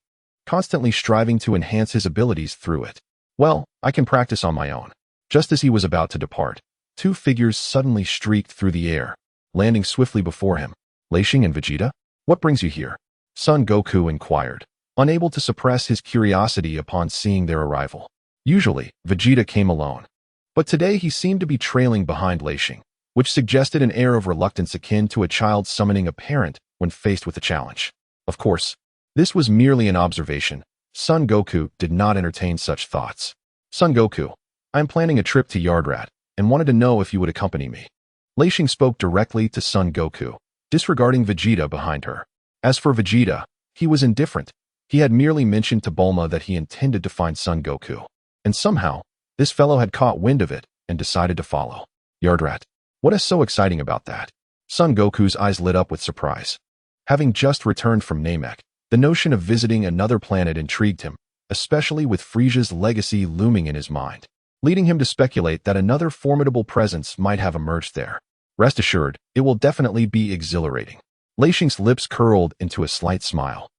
constantly striving to enhance his abilities through it. Well, I can practice on my own. Just as he was about to depart, 2 figures suddenly streaked through the air, landing swiftly before him. Li Xing and Vegeta? What brings you here? Son Goku inquired, unable to suppress his curiosity upon seeing their arrival. Usually, Vegeta came alone, but today he seemed to be trailing behind Li Xing, which suggested an air of reluctance akin to a child summoning a parent when faced with a challenge. Of course, this was merely an observation. Son Goku did not entertain such thoughts. Son Goku, I am planning a trip to Yardrat, and wanted to know if you would accompany me. Li Xing spoke directly to Son Goku, disregarding Vegeta behind her. As for Vegeta, he was indifferent. He had merely mentioned to Bulma that he intended to find Son Goku, and somehow, this fellow had caught wind of it and decided to follow. Yardrat, what is so exciting about that? Son Goku's eyes lit up with surprise. Having just returned from Namek, the notion of visiting another planet intrigued him, especially with Frisia's legacy looming in his mind, leading him to speculate that another formidable presence might have emerged there. Rest assured, it will definitely be exhilarating. Li Xing's lips curled into a slight smile,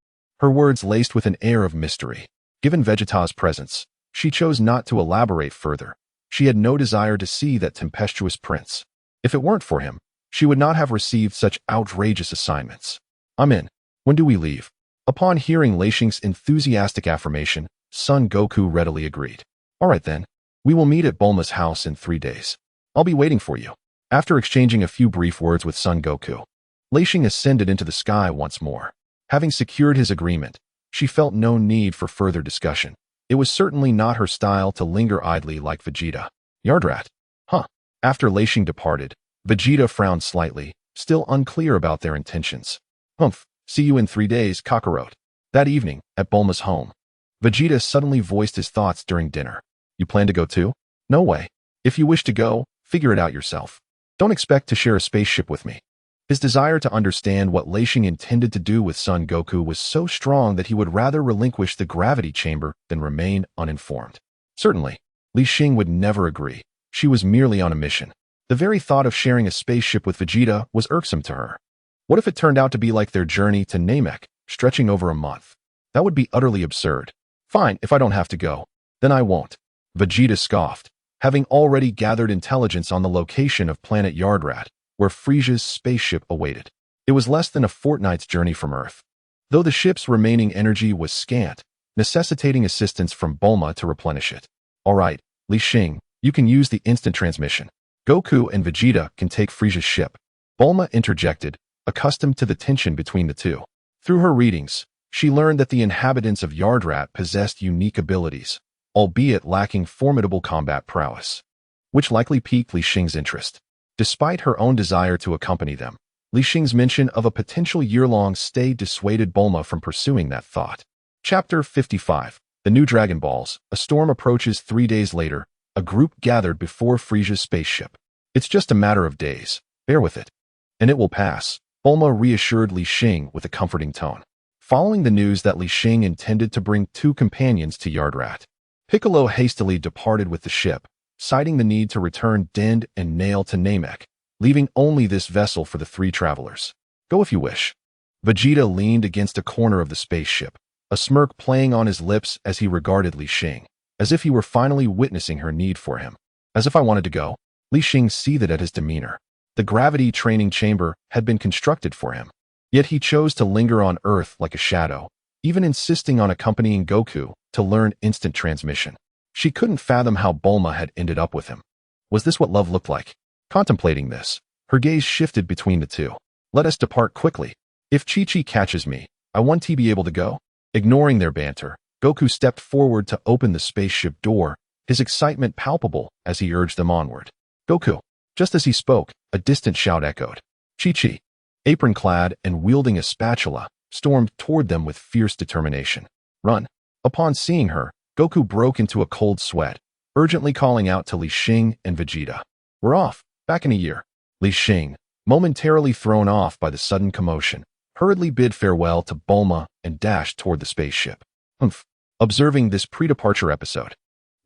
her words laced with an air of mystery. Given Vegeta's presence, she chose not to elaborate further. She had no desire to see that tempestuous prince. If it weren't for him, she would not have received such outrageous assignments. I'm in. When do we leave? Upon hearing Li Xing's enthusiastic affirmation, Son Goku readily agreed. All right then, we will meet at Bulma's house in 3 days. I'll be waiting for you. After exchanging a few brief words with Son Goku, Li Xing ascended into the sky once more. Having secured his agreement, she felt no need for further discussion. It was certainly not her style to linger idly like Vegeta. Yardrat. Huh. After Li Xing departed, Vegeta frowned slightly, still unclear about their intentions. Humph. See you in 3 days, Kakarot. That evening, at Bulma's home, Vegeta suddenly voiced his thoughts during dinner. You plan to go too? No way. If you wish to go, figure it out yourself. Don't expect to share a spaceship with me. His desire to understand what Li Xing intended to do with Son Goku was so strong that he would rather relinquish the gravity chamber than remain uninformed. Certainly, Li Xing would never agree. She was merely on a mission. The very thought of sharing a spaceship with Vegeta was irksome to her. What if it turned out to be like their journey to Namek, stretching over a month? That would be utterly absurd. Fine, if I don't have to go, then I won't. Vegeta scoffed, having already gathered intelligence on the location of planet Yardrat, where Frisia's spaceship awaited. It was less than a fortnight's journey from Earth, though the ship's remaining energy was scant, necessitating assistance from Bulma to replenish it. All right, Li Xing, you can use the instant transmission. Goku and Vegeta can take Frisia's ship. Bulma interjected, accustomed to the tension between the two. Through her readings, she learned that the inhabitants of Yardrat possessed unique abilities, albeit lacking formidable combat prowess. which likely piqued Li Xing's interest. Despite her own desire to accompany them, Li Xing's mention of a potential year-long stay dissuaded Bulma from pursuing that thought. Chapter 55. The New Dragon Balls. A storm approaches 3 days later. A group gathered before Frisia's spaceship. It's just a matter of days. Bear with it. And it will pass, Bulma reassured Li Xing with a comforting tone. Following the news that Li Xing intended to bring 2 companions to Yardrat, Piccolo hastily departed with the ship, citing the need to return Dend and Nail to Namek, leaving only this vessel for the 3 travelers. Go if you wish. Vegeta leaned against a corner of the spaceship, a smirk playing on his lips as he regarded Li Xing, as if he were finally witnessing her need for him. As if I wanted to go, Li Xing seethed at his demeanor. The gravity training chamber had been constructed for him, yet he chose to linger on Earth like a shadow, even insisting on accompanying Goku to learn instant transmission. She couldn't fathom how Bulma had ended up with him. Was this what love looked like? Contemplating this, her gaze shifted between the two. Let us depart quickly. If Chi-Chi catches me, I want to be able to go. Ignoring their banter, Goku stepped forward to open the spaceship door, his excitement palpable as he urged them onward. Goku. Just as he spoke, a distant shout echoed. Chi-Chi, apron-clad and wielding a spatula, stormed toward them with fierce determination. Run. Upon seeing her, Goku broke into a cold sweat, urgently calling out to Li Xing and Vegeta. We're off, back in a year. Li Xing, momentarily thrown off by the sudden commotion, hurriedly bid farewell to Bulma and dashed toward the spaceship. Observing this pre-departure episode,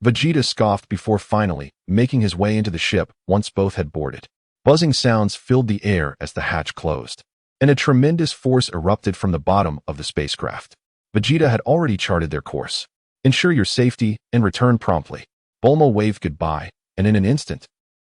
Vegeta scoffed before finally making his way into the ship once both had boarded. Buzzing sounds filled the air as the hatch closed, and a tremendous force erupted from the bottom of the spacecraft. Vegeta had already charted their course. Ensure your safety and return promptly. Bulma waved goodbye, and in an instant,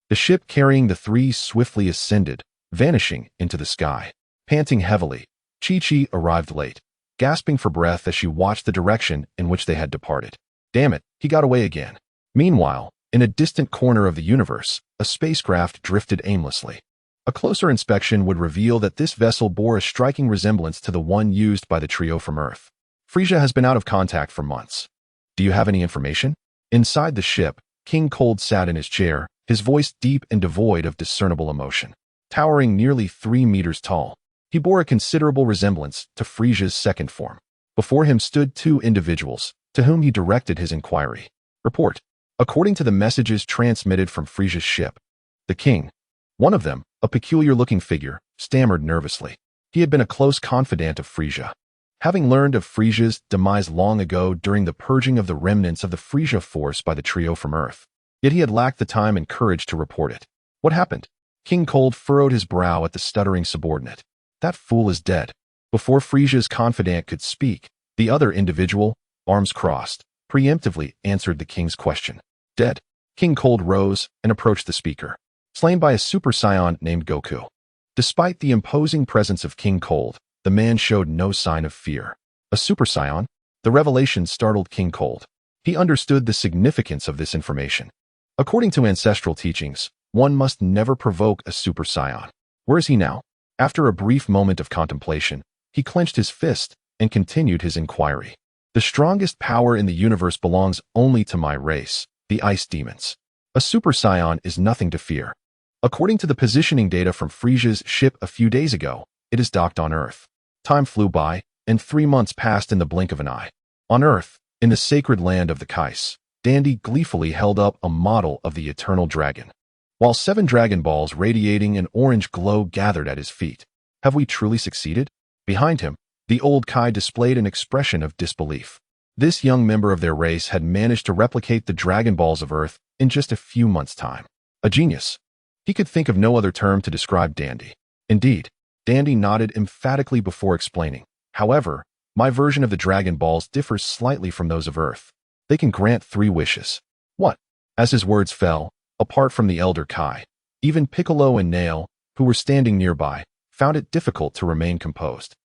the ship carrying the 3 swiftly ascended, vanishing into the sky. Panting heavily, Chi-Chi arrived late, gasping for breath as she watched the direction in which they had departed. Damn it, he got away again. Meanwhile, in a distant corner of the universe, a spacecraft drifted aimlessly. A closer inspection would reveal that this vessel bore a striking resemblance to the one used by the trio from Earth. Frisia has been out of contact for months. Do you have any information? Inside the ship, King Cold sat in his chair, his voice deep and devoid of discernible emotion. Towering nearly 3 meters tall, he bore a considerable resemblance to Frisia's second form. Before him stood 2 individuals, to whom he directed his inquiry. Report. According to the messages transmitted from Frisia's ship, the king, one of them, a peculiar-looking figure, stammered nervously. He had been a close confidant of Frisia, having learned of Frisia's demise long ago during the purging of the remnants of the Frisia force by the trio from Earth. Yet he had lacked the time and courage to report it. What happened? King Cold furrowed his brow at the stuttering subordinate. That fool is dead. Before Frisia's confidant could speak, the other individual, arms crossed, preemptively answered the king's question. Dead. King Cold rose and approached the speaker. Slain by a super scion named Goku. Despite the imposing presence of King Cold, the man showed no sign of fear. A super scion? The revelation startled King Cold. He understood the significance of this information. According to ancestral teachings, one must never provoke a super scion. Where is he now? After a brief moment of contemplation, he clenched his fist and continued his inquiry. The strongest power in the universe belongs only to my race, the Ice Demons. A super scion is nothing to fear. According to the positioning data from Frisia's ship a few days ago, it is docked on Earth. Time flew by, and 3 months passed in the blink of an eye. On Earth, in the sacred land of the Kais, Dandy gleefully held up a model of the eternal dragon, while 7 Dragon Balls radiating an orange glow gathered at his feet. Have we truly succeeded? Behind him, the old Kai displayed an expression of disbelief. This young member of their race had managed to replicate the Dragon Balls of Earth in just a few months' time. A genius. He could think of no other term to describe Dandy. Indeed, Dandy nodded emphatically before explaining. However, my version of the Dragon Balls differs slightly from those of Earth. They can grant 3 wishes. What? As his words fell, apart from the elder Kai, even Piccolo and Nail, who were standing nearby, found it difficult to remain composed.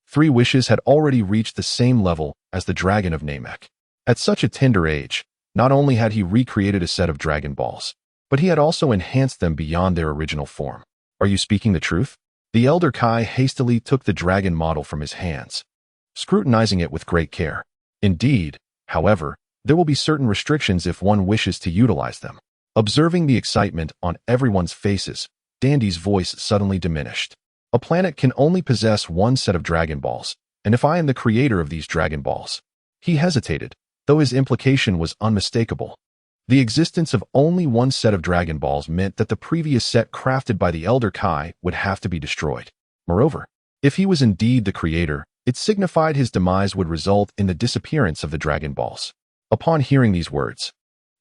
3 wishes had already reached the same level as the Dragon of Namek. At such a tender age, not only had he recreated a set of Dragon Balls, but he had also enhanced them beyond their original form. Are you speaking the truth? The elder Kai hastily took the dragon model from his hands, scrutinizing it with great care. Indeed, however, there will be certain restrictions if one wishes to utilize them. Observing the excitement on everyone's faces, Dandy's voice suddenly diminished. A planet can only possess one set of Dragon Balls, and if I am the creator of these Dragon Balls. He hesitated, though his implication was unmistakable. The existence of only one set of Dragon Balls meant that the previous set crafted by the Elder Kai would have to be destroyed. Moreover, if he was indeed the creator, it signified his demise would result in the disappearance of the Dragon Balls. Upon hearing these words,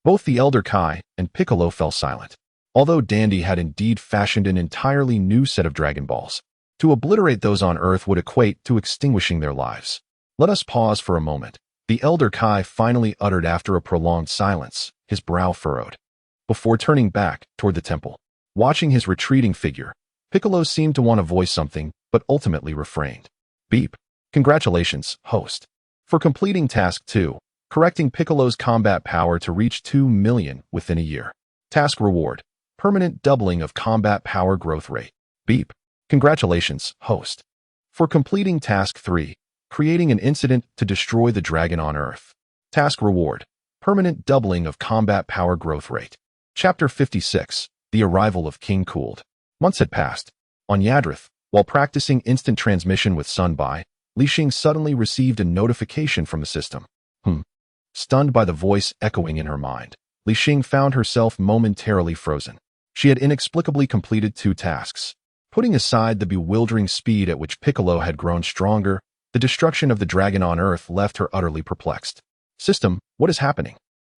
both the Elder Kai and Piccolo fell silent. Although Dandy had indeed fashioned an entirely new set of Dragon Balls, to obliterate those on Earth would equate to extinguishing their lives. Let us pause for a moment. The Elder Kai finally uttered after a prolonged silence, his brow furrowed. Before turning back toward the temple, watching his retreating figure, Piccolo seemed to want to voice something, but ultimately refrained. Beep. Congratulations, host. For completing Task 2, correcting Piccolo's combat power to reach 2 million within a year. Task reward. Permanent doubling of combat power growth rate. Beep. Congratulations, host. For completing Task 3, creating an incident to destroy the dragon on Earth. Task reward. Permanent doubling of combat power growth rate. Chapter 56. The Arrival of King Cooled. Months had passed. On Yadrith, while practicing instant transmission with Sunbai, Li Xing suddenly received a notification from the system. Stunned by the voice echoing in her mind, Li Xing found herself momentarily frozen. She had inexplicably completed 2 tasks. Putting aside the bewildering speed at which Piccolo had grown stronger, the destruction of the dragon on Earth left her utterly perplexed. System, what is happening?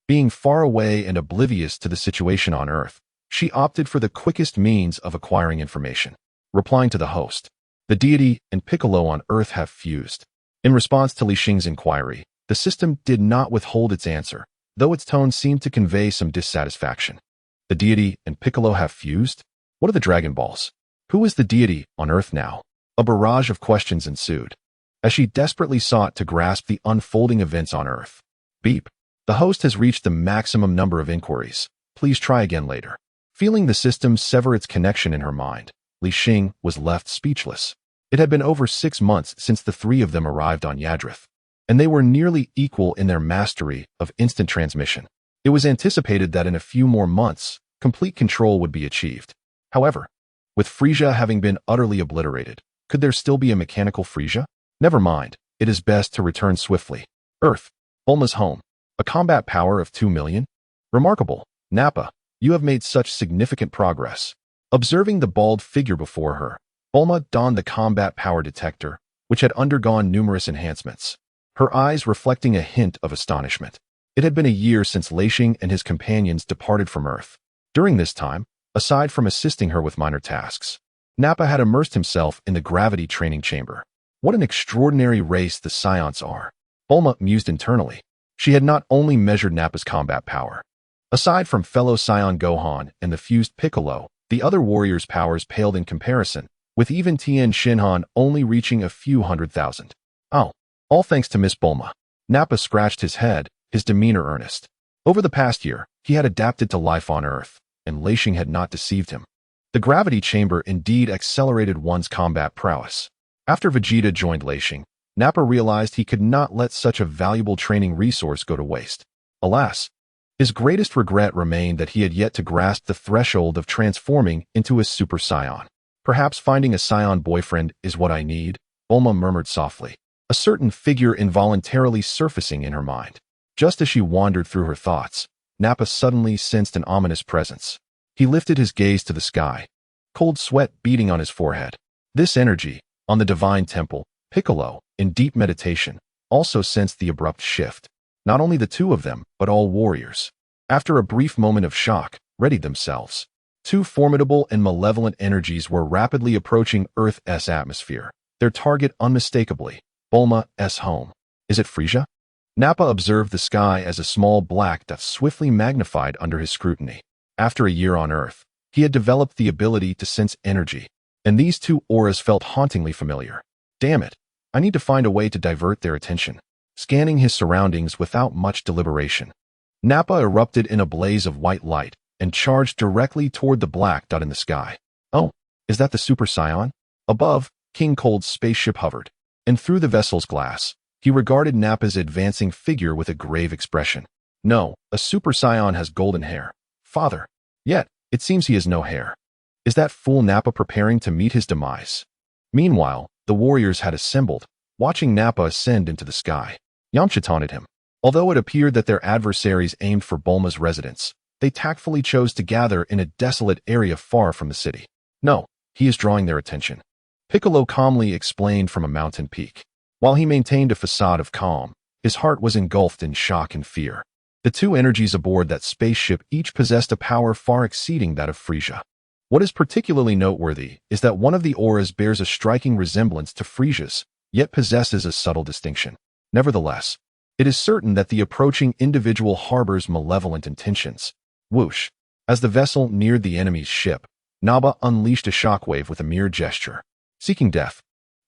Being far away and oblivious to the situation on Earth, she opted for the quickest means of acquiring information. Replying to the host, the deity and Piccolo on Earth have fused. In response to Li Xing's inquiry, the system did not withhold its answer, though its tone seemed to convey some dissatisfaction. The deity and Piccolo have fused? What are the Dragon Balls? Who is the deity on Earth now? A barrage of questions ensued, as she desperately sought to grasp the unfolding events on Earth. Beep. The host has reached the maximum number of inquiries. Please try again later. Feeling the system sever its connection in her mind, Li Xing was left speechless. It had been over 6 months since the 3 of them arrived on Yadrith, and they were nearly equal in their mastery of instant transmission. It was anticipated that in a few more months, complete control would be achieved. However, with Frisia having been utterly obliterated, could there still be a mechanical Frisia? Never mind, it is best to return swiftly. Earth, Bulma's home. A combat power of 2 million? Remarkable. Nappa, you have made such significant progress. Observing the bald figure before her, Bulma donned the combat power detector, which had undergone numerous enhancements, her eyes reflecting a hint of astonishment. It had been a year since Li Xing and his companions departed from Earth. During this time, aside from assisting her with minor tasks, Nappa had immersed himself in the gravity training chamber. What an extraordinary race the Saiyans are. Bulma mused internally. She had not only measured Nappa's combat power. Aside from fellow Saiyan Gohan and the fused Piccolo, the other warriors' powers paled in comparison, with even Tien Shinhan only reaching a few 100,000. Oh, all thanks to Miss Bulma. Nappa scratched his head, his demeanor earnest. Over the past year, he had adapted to life on Earth, and Li Xing had not deceived him. The gravity chamber indeed accelerated one's combat prowess. After Vegeta joined Li Xing, Nappa realized he could not let such a valuable training resource go to waste. Alas, his greatest regret remained that he had yet to grasp the threshold of transforming into a Super Saiyan. Perhaps finding a Saiyan boyfriend is what I need, Bulma murmured softly, a certain figure involuntarily surfacing in her mind. Just as she wandered through her thoughts, Nappa suddenly sensed an ominous presence. He lifted his gaze to the sky, cold sweat beading on his forehead. This energy, on the divine temple, Piccolo, in deep meditation, also sensed the abrupt shift. Not only the 2 of them, but all warriors, after a brief moment of shock, readied themselves. 2 formidable and malevolent energies were rapidly approaching Earth's atmosphere, their target unmistakably, Bulma's home. Is it Frisia? Nappa observed the sky as a small black dot swiftly magnified under his scrutiny. After a year on Earth, he had developed the ability to sense energy, and these 2 auras felt hauntingly familiar. Damn it, I need to find a way to divert their attention. Scanning his surroundings without much deliberation, Nappa erupted in a blaze of white light and charged directly toward the black dot in the sky. Oh, is that the Super Saiyan? Above, King Cold's spaceship hovered, and through the vessel's glass, he regarded Nappa's advancing figure with a grave expression. No, a Super Saiyan has golden hair, Father. Yet, it seems he has no hair. Is that fool Nappa preparing to meet his demise? Meanwhile, the warriors had assembled, watching Nappa ascend into the sky. Yamcha taunted him. Although it appeared that their adversaries aimed for Bulma's residence, they tactfully chose to gather in a desolate area far from the city. No, he is drawing their attention. Piccolo calmly explained from a mountain peak. While he maintained a facade of calm, his heart was engulfed in shock and fear. The two energies aboard that spaceship each possessed a power far exceeding that of Frisia. What is particularly noteworthy is that one of the auras bears a striking resemblance to Frisia's, yet possesses a subtle distinction. Nevertheless, it is certain that the approaching individual harbors malevolent intentions. Whoosh! As the vessel neared the enemy's ship, Nappa unleashed a shockwave with a mere gesture, seeking death.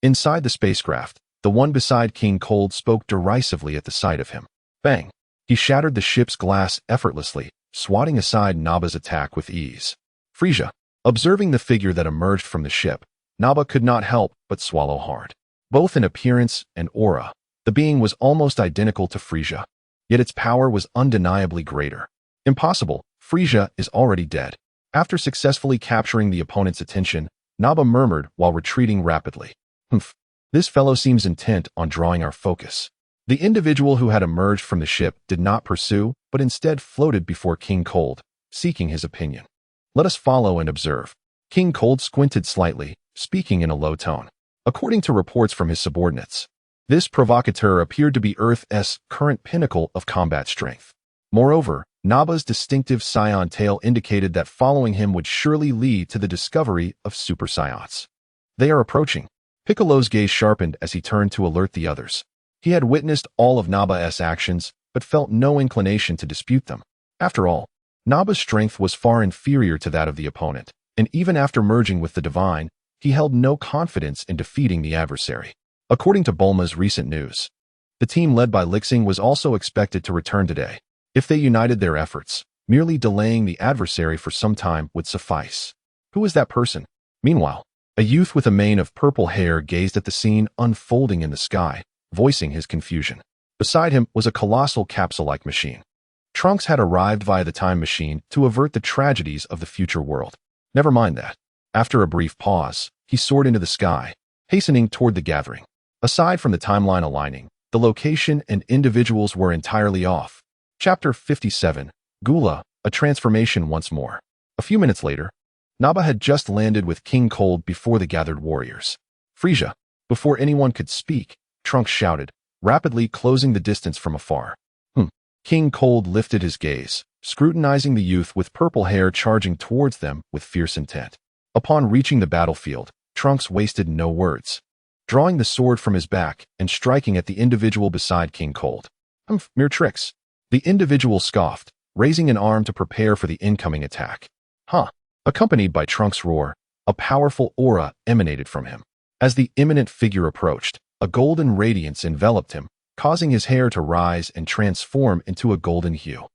Inside the spacecraft, the one beside King Cold spoke derisively at the sight of him. Bang! He shattered the ship's glass effortlessly, swatting aside Nappa's attack with ease. Frisia. Observing the figure that emerged from the ship, Nappa could not help but swallow hard. Both in appearance and aura, the being was almost identical to Frisia, yet its power was undeniably greater. Impossible, Frisia is already dead. After successfully capturing the opponent's attention, Nappa murmured while retreating rapidly. Humph, this fellow seems intent on drawing our focus. The individual who had emerged from the ship did not pursue, but instead floated before King Cold, seeking his opinion. Let us follow and observe. King Cold squinted slightly, speaking in a low tone. According to reports from his subordinates, this provocateur appeared to be Earth's current pinnacle of combat strength. Moreover, Nappa's distinctive scion tail indicated that following him would surely lead to the discovery of Super Saiyans. They are approaching. Piccolo's gaze sharpened as he turned to alert the others. He had witnessed all of Nappa's actions, but felt no inclination to dispute them. After all, Nappa's strength was far inferior to that of the opponent, and even after merging with the divine, he held no confidence in defeating the adversary. According to Bulma's recent news, the team led by Li Xing was also expected to return today. If they united their efforts, merely delaying the adversary for some time would suffice. Who is that person? Meanwhile, a youth with a mane of purple hair gazed at the scene unfolding in the sky, voicing his confusion. Beside him was a colossal capsule-like machine. Trunks had arrived via the time machine to avert the tragedies of the future world. Never mind that. After a brief pause, he soared into the sky, hastening toward the gathering. Aside from the timeline aligning, the location and individuals were entirely off. Chapter 57, Gula, a transformation once more. A few minutes later, Nappa had just landed with King Cold before the gathered warriors. Frisia. Before anyone could speak, Trunks shouted, rapidly closing the distance from afar. King Cold lifted his gaze, scrutinizing the youth with purple hair charging towards them with fierce intent. Upon reaching the battlefield, Trunks wasted no words, drawing the sword from his back and striking at the individual beside King Cold. Mere tricks. The individual scoffed, raising an arm to prepare for the incoming attack. Accompanied by Trunks' roar, a powerful aura emanated from him. As the imminent figure approached, a golden radiance enveloped him, causing his hair to rise and transform into a golden hue.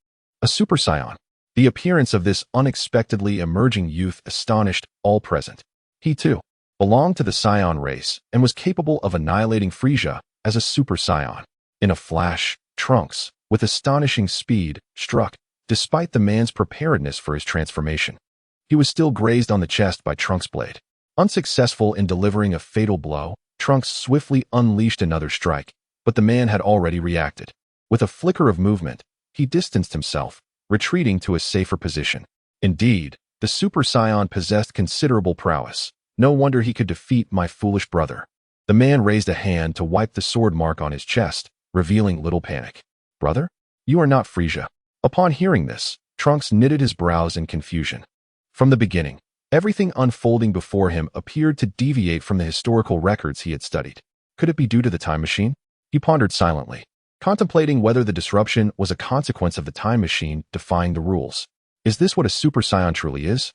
A Super Saiyan. The appearance of this unexpectedly emerging youth astonished all present. He, too, belonged to the Saiyan race and was capable of annihilating Frisia as a Super Saiyan. In a flash, Trunks, with astonishing speed, struck, despite the man's preparedness for his transformation. He was still grazed on the chest by Trunks' blade. Unsuccessful in delivering a fatal blow, Trunks swiftly unleashed another strike, but the man had already reacted. With a flicker of movement, he distanced himself, retreating to a safer position. Indeed, the Super Saiyan possessed considerable prowess. No wonder he could defeat my foolish brother. The man raised a hand to wipe the sword mark on his chest, revealing little panic. Brother? You are not Frisia. Upon hearing this, Trunks knitted his brows in confusion. From the beginning, everything unfolding before him appeared to deviate from the historical records he had studied. Could it be due to the time machine? He pondered silently, contemplating whether the disruption was a consequence of the time machine defying the rules. Is this what a Super Saiyan truly is?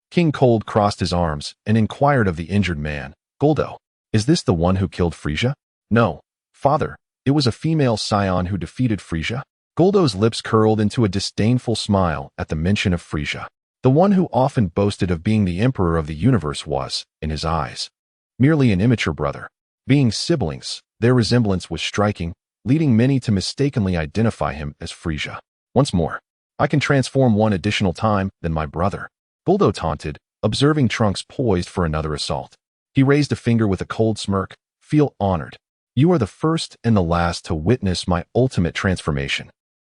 King Cold crossed his arms and inquired of the injured man, Goldo, is this the one who killed Frisia? No, father, it was a female Saiyan who defeated Frisia. Goldo's lips curled into a disdainful smile at the mention of Frisia. The one who often boasted of being the emperor of the universe was, in his eyes, merely an immature brother. Being siblings, their resemblance was striking, leading many to mistakenly identify him as Frisia. Once more, I can transform one additional time than my brother. Guldo taunted, observing Trunks poised for another assault. He raised a finger with a cold smirk. Feel honored. You are the first and the last to witness my ultimate transformation.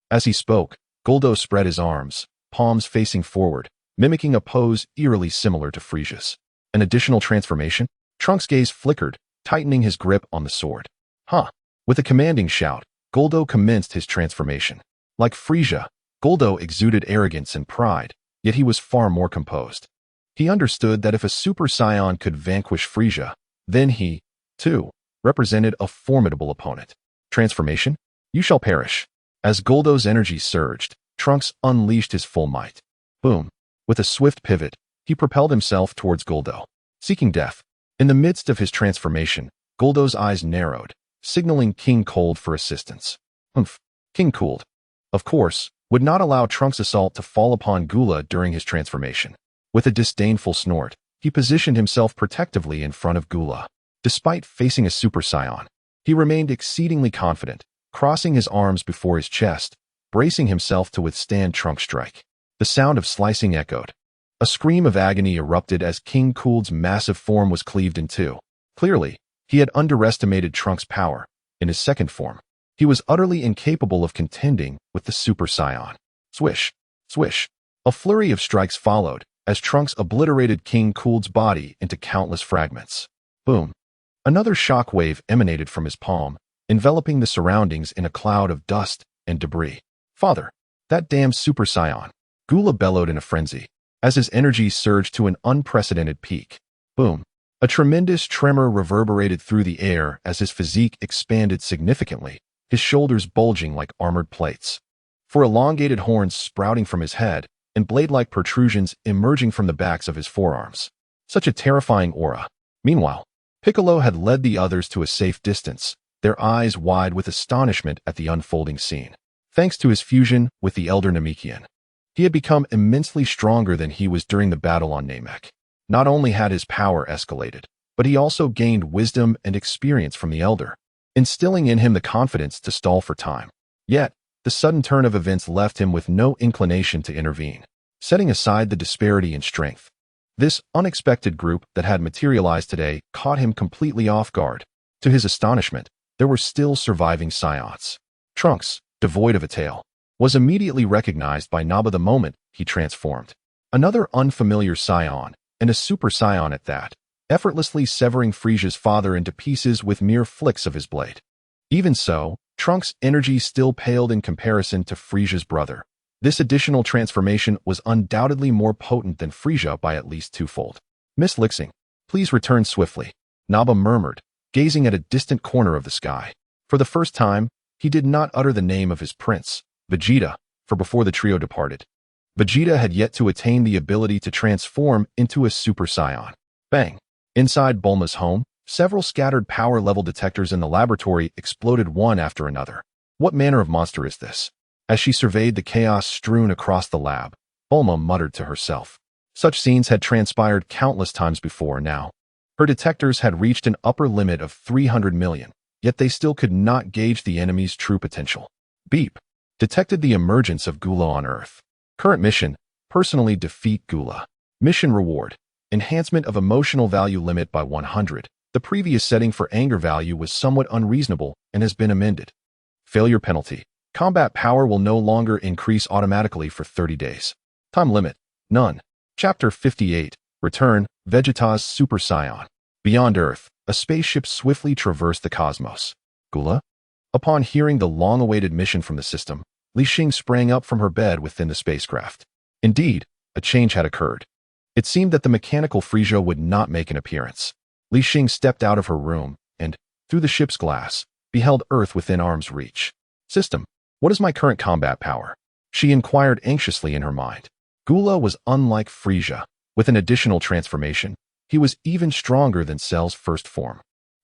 As he spoke, Guldo spread his arms, palms facing forward, mimicking a pose eerily similar to Frisia's. An additional transformation? Trunks' gaze flickered, tightening his grip on the sword. Huh. With a commanding shout, Guldo commenced his transformation. Like Frisia, Guldo exuded arrogance and pride, yet he was far more composed. He understood that if a Super Saiyan could vanquish Frisia, then he, too, represented a formidable opponent. Transformation? You shall perish. As Guldo's energy surged, Trunks unleashed his full might. Boom. With a swift pivot, he propelled himself towards Guldo, seeking death. In the midst of his transformation, Guldo's eyes narrowed, signaling King Cold for assistance. Humph. King Cold, of course, would not allow Trunks' assault to fall upon Gula during his transformation. With a disdainful snort, he positioned himself protectively in front of Gula. Despite facing a Super Saiyan, he remained exceedingly confident, crossing his arms before his chest, bracing himself to withstand Trunks' strike. The sound of slicing echoed. A scream of agony erupted as King Cold's massive form was cleaved in two. Clearly, he had underestimated Trunks' power. In his second form, he was utterly incapable of contending with the Super Saiyan. Swish, swish. A flurry of strikes followed, as Trunks obliterated King Cold's body into countless fragments. Boom. Another shockwave emanated from his palm, enveloping the surroundings in a cloud of dust and debris. Father, that damn Super Saiyan! Gula bellowed in a frenzy, as his energy surged to an unprecedented peak. Boom. A tremendous tremor reverberated through the air as his physique expanded significantly, his shoulders bulging like armored plates. For elongated horns sprouting from his head, and blade-like protrusions emerging from the backs of his forearms. Such a terrifying aura. Meanwhile, Piccolo had led the others to a safe distance, their eyes wide with astonishment at the unfolding scene. Thanks to his fusion with the elder Namekian, he had become immensely stronger than he was during the battle on Namek. Not only had his power escalated, but he also gained wisdom and experience from the elder, instilling in him the confidence to stall for time. Yet, the sudden turn of events left him with no inclination to intervene, setting aside the disparity in strength. This unexpected group that had materialized today caught him completely off guard. To his astonishment, there were still surviving Saiyans. Trunks, devoid of a tail, was immediately recognized by Naba the moment he transformed. Another unfamiliar Saiyan, and a Super Saiyan at that, effortlessly severing Frisia's father into pieces with mere flicks of his blade. Even so, Trunks' energy still paled in comparison to Frisia's brother. This additional transformation was undoubtedly more potent than Frisia by at least twofold. Miss Li Xing, please return swiftly, Naba murmured, gazing at a distant corner of the sky. For the first time, he did not utter the name of his prince, Vegeta, for before the trio departed, Vegeta had yet to attain the ability to transform into a Super Saiyan. Bang! Inside Bulma's home, several scattered power level detectors in the laboratory exploded one after another. What manner of monster is this? As she surveyed the chaos strewn across the lab, Bulma muttered to herself. Such scenes had transpired countless times before now. Her detectors had reached an upper limit of 300 million, yet they still could not gauge the enemy's true potential. Beep. Detected the emergence of Gula on Earth. Current mission, personally defeat Gula. Mission reward, enhancement of emotional value limit by 100. The previous setting for anger value was somewhat unreasonable and has been amended. Failure penalty. Combat power will no longer increase automatically for 30 days. Time limit, none. Chapter 58, Return, Vegeta's Super Saiyan. Beyond Earth, a spaceship swiftly traversed the cosmos. Gula? Upon hearing the long-awaited mission from the system, Li Xing sprang up from her bed within the spacecraft. Indeed, a change had occurred. It seemed that the mechanical Frisia would not make an appearance. Li Xing stepped out of her room and, through the ship's glass, beheld Earth within arm's reach. System, what is my current combat power? She inquired anxiously in her mind. Gula was unlike Frisia. With an additional transformation, he was even stronger than Cell's first form.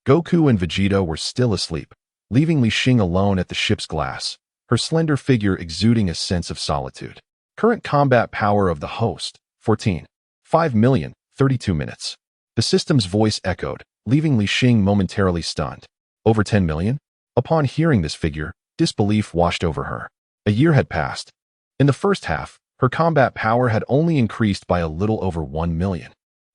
Goku and Vegeta were still asleep, leaving Li Xing alone at the ship's glass, her slender figure exuding a sense of solitude. Current combat power of the host, 14. 5 million, 32 minutes. The system's voice echoed, leaving Li Xing momentarily stunned. Over 10 million? Upon hearing this figure, disbelief washed over her. A year had passed. In the first half, her combat power had only increased by a little over 1 million.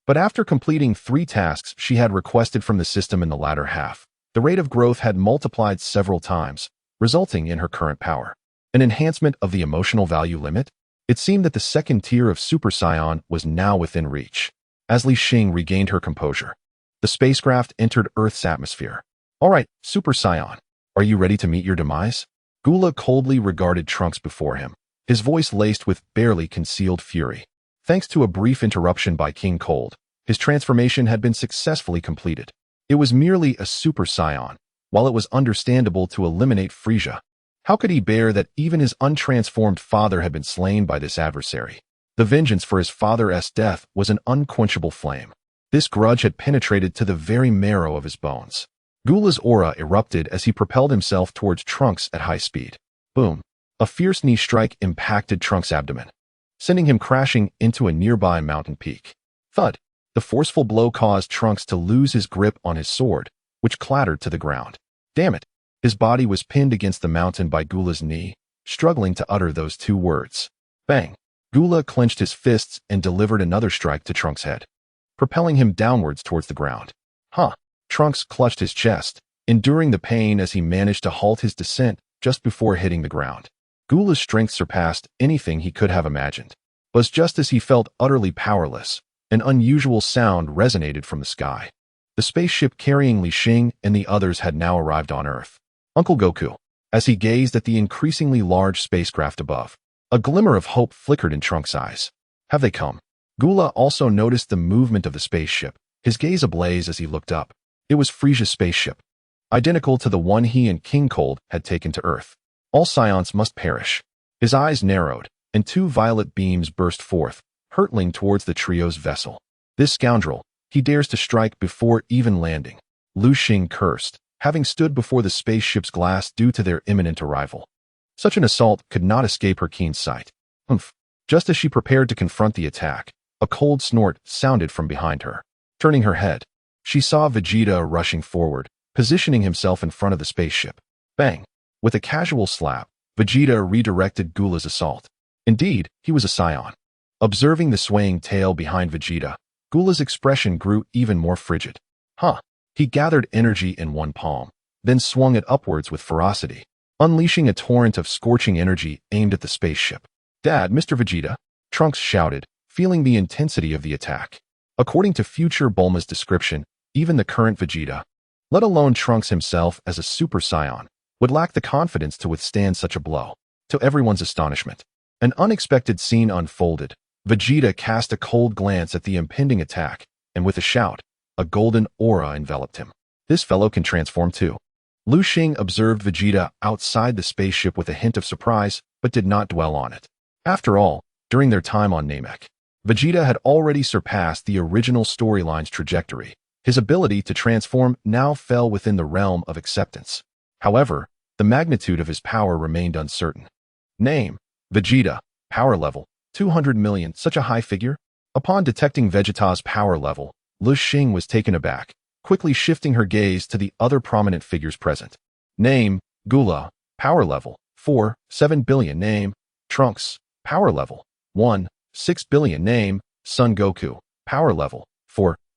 But after completing 3 tasks she had requested from the system in the latter half, the rate of growth had multiplied several times, resulting in her current power. An enhancement of the emotional value limit? It seemed that the second tier of Super Saiyan was now within reach. As Li Xing regained her composure, the spacecraft entered Earth's atmosphere. All right, Super Saiyan, are you ready to meet your demise? Gula coldly regarded Trunks before him, his voice laced with barely concealed fury. Thanks to a brief interruption by King Cold, his transformation had been successfully completed. It was merely a Super Saiyan, while it was understandable to eliminate Frieza. How could he bear that even his untransformed father had been slain by this adversary? The vengeance for his father's death was an unquenchable flame. This grudge had penetrated to the very marrow of his bones. Gula's aura erupted as he propelled himself towards Trunks at high speed. Boom! A fierce knee strike impacted Trunks' abdomen, sending him crashing into a nearby mountain peak. Thud! The forceful blow caused Trunks to lose his grip on his sword, which clattered to the ground. Damn it! His body was pinned against the mountain by Gula's knee, struggling to utter those 2 words. Bang! Gula clenched his fists and delivered another strike to Trunks' head, propelling him downwards towards the ground. Trunks clutched his chest, enduring the pain as he managed to halt his descent just before hitting the ground. Gula's strength surpassed anything he could have imagined. But just as he felt utterly powerless, an unusual sound resonated from the sky. The spaceship carrying Li Xing and the others had now arrived on Earth. Uncle Goku, as he gazed at the increasingly large spacecraft above, a glimmer of hope flickered in Trunks' eyes. Have they come? Gula also noticed the movement of the spaceship, his gaze ablaze as he looked up. It was Frieza's spaceship, identical to the one he and King Cold had taken to Earth. All Saiyans must perish. His eyes narrowed, and 2 violet beams burst forth, hurtling towards the trio's vessel. This scoundrel, he dares to strike before even landing. Li Xing cursed, having stood before the spaceship's glass due to their imminent arrival. Such an assault could not escape her keen sight. Humph! Just as she prepared to confront the attack, a cold snort sounded from behind her. Turning her head, she saw Vegeta rushing forward, positioning himself in front of the spaceship. Bang! With a casual slap, Vegeta redirected Gula's assault. Indeed, he was a Saiyan. Observing the swaying tail behind Vegeta, Gula's expression grew even more frigid. He gathered energy in one palm, then swung it upwards with ferocity, unleashing a torrent of scorching energy aimed at the spaceship. Dad, Mr. Vegeta, Trunks shouted, feeling the intensity of the attack. According to future Bulma's description, even the current Vegeta, let alone Trunks himself as a Super Saiyan, would lack the confidence to withstand such a blow. To everyone's astonishment, an unexpected scene unfolded. Vegeta cast a cold glance at the impending attack, and with a shout, a golden aura enveloped him. This fellow can transform too. Li Xing observed Vegeta outside the spaceship with a hint of surprise, but did not dwell on it. After all, during their time on Namek, Vegeta had already surpassed the original storyline's trajectory. His ability to transform now fell within the realm of acceptance. However, the magnitude of his power remained uncertain. Name: Vegeta. Power level: 200 million. Such a high figure? Upon detecting Vegeta's power level, Li Xing was taken aback, quickly shifting her gaze to the other prominent figures present. Name: Gula. Power level: 7 billion. Name: Trunks. Power level: 6 billion. Name: Son Goku. Power level: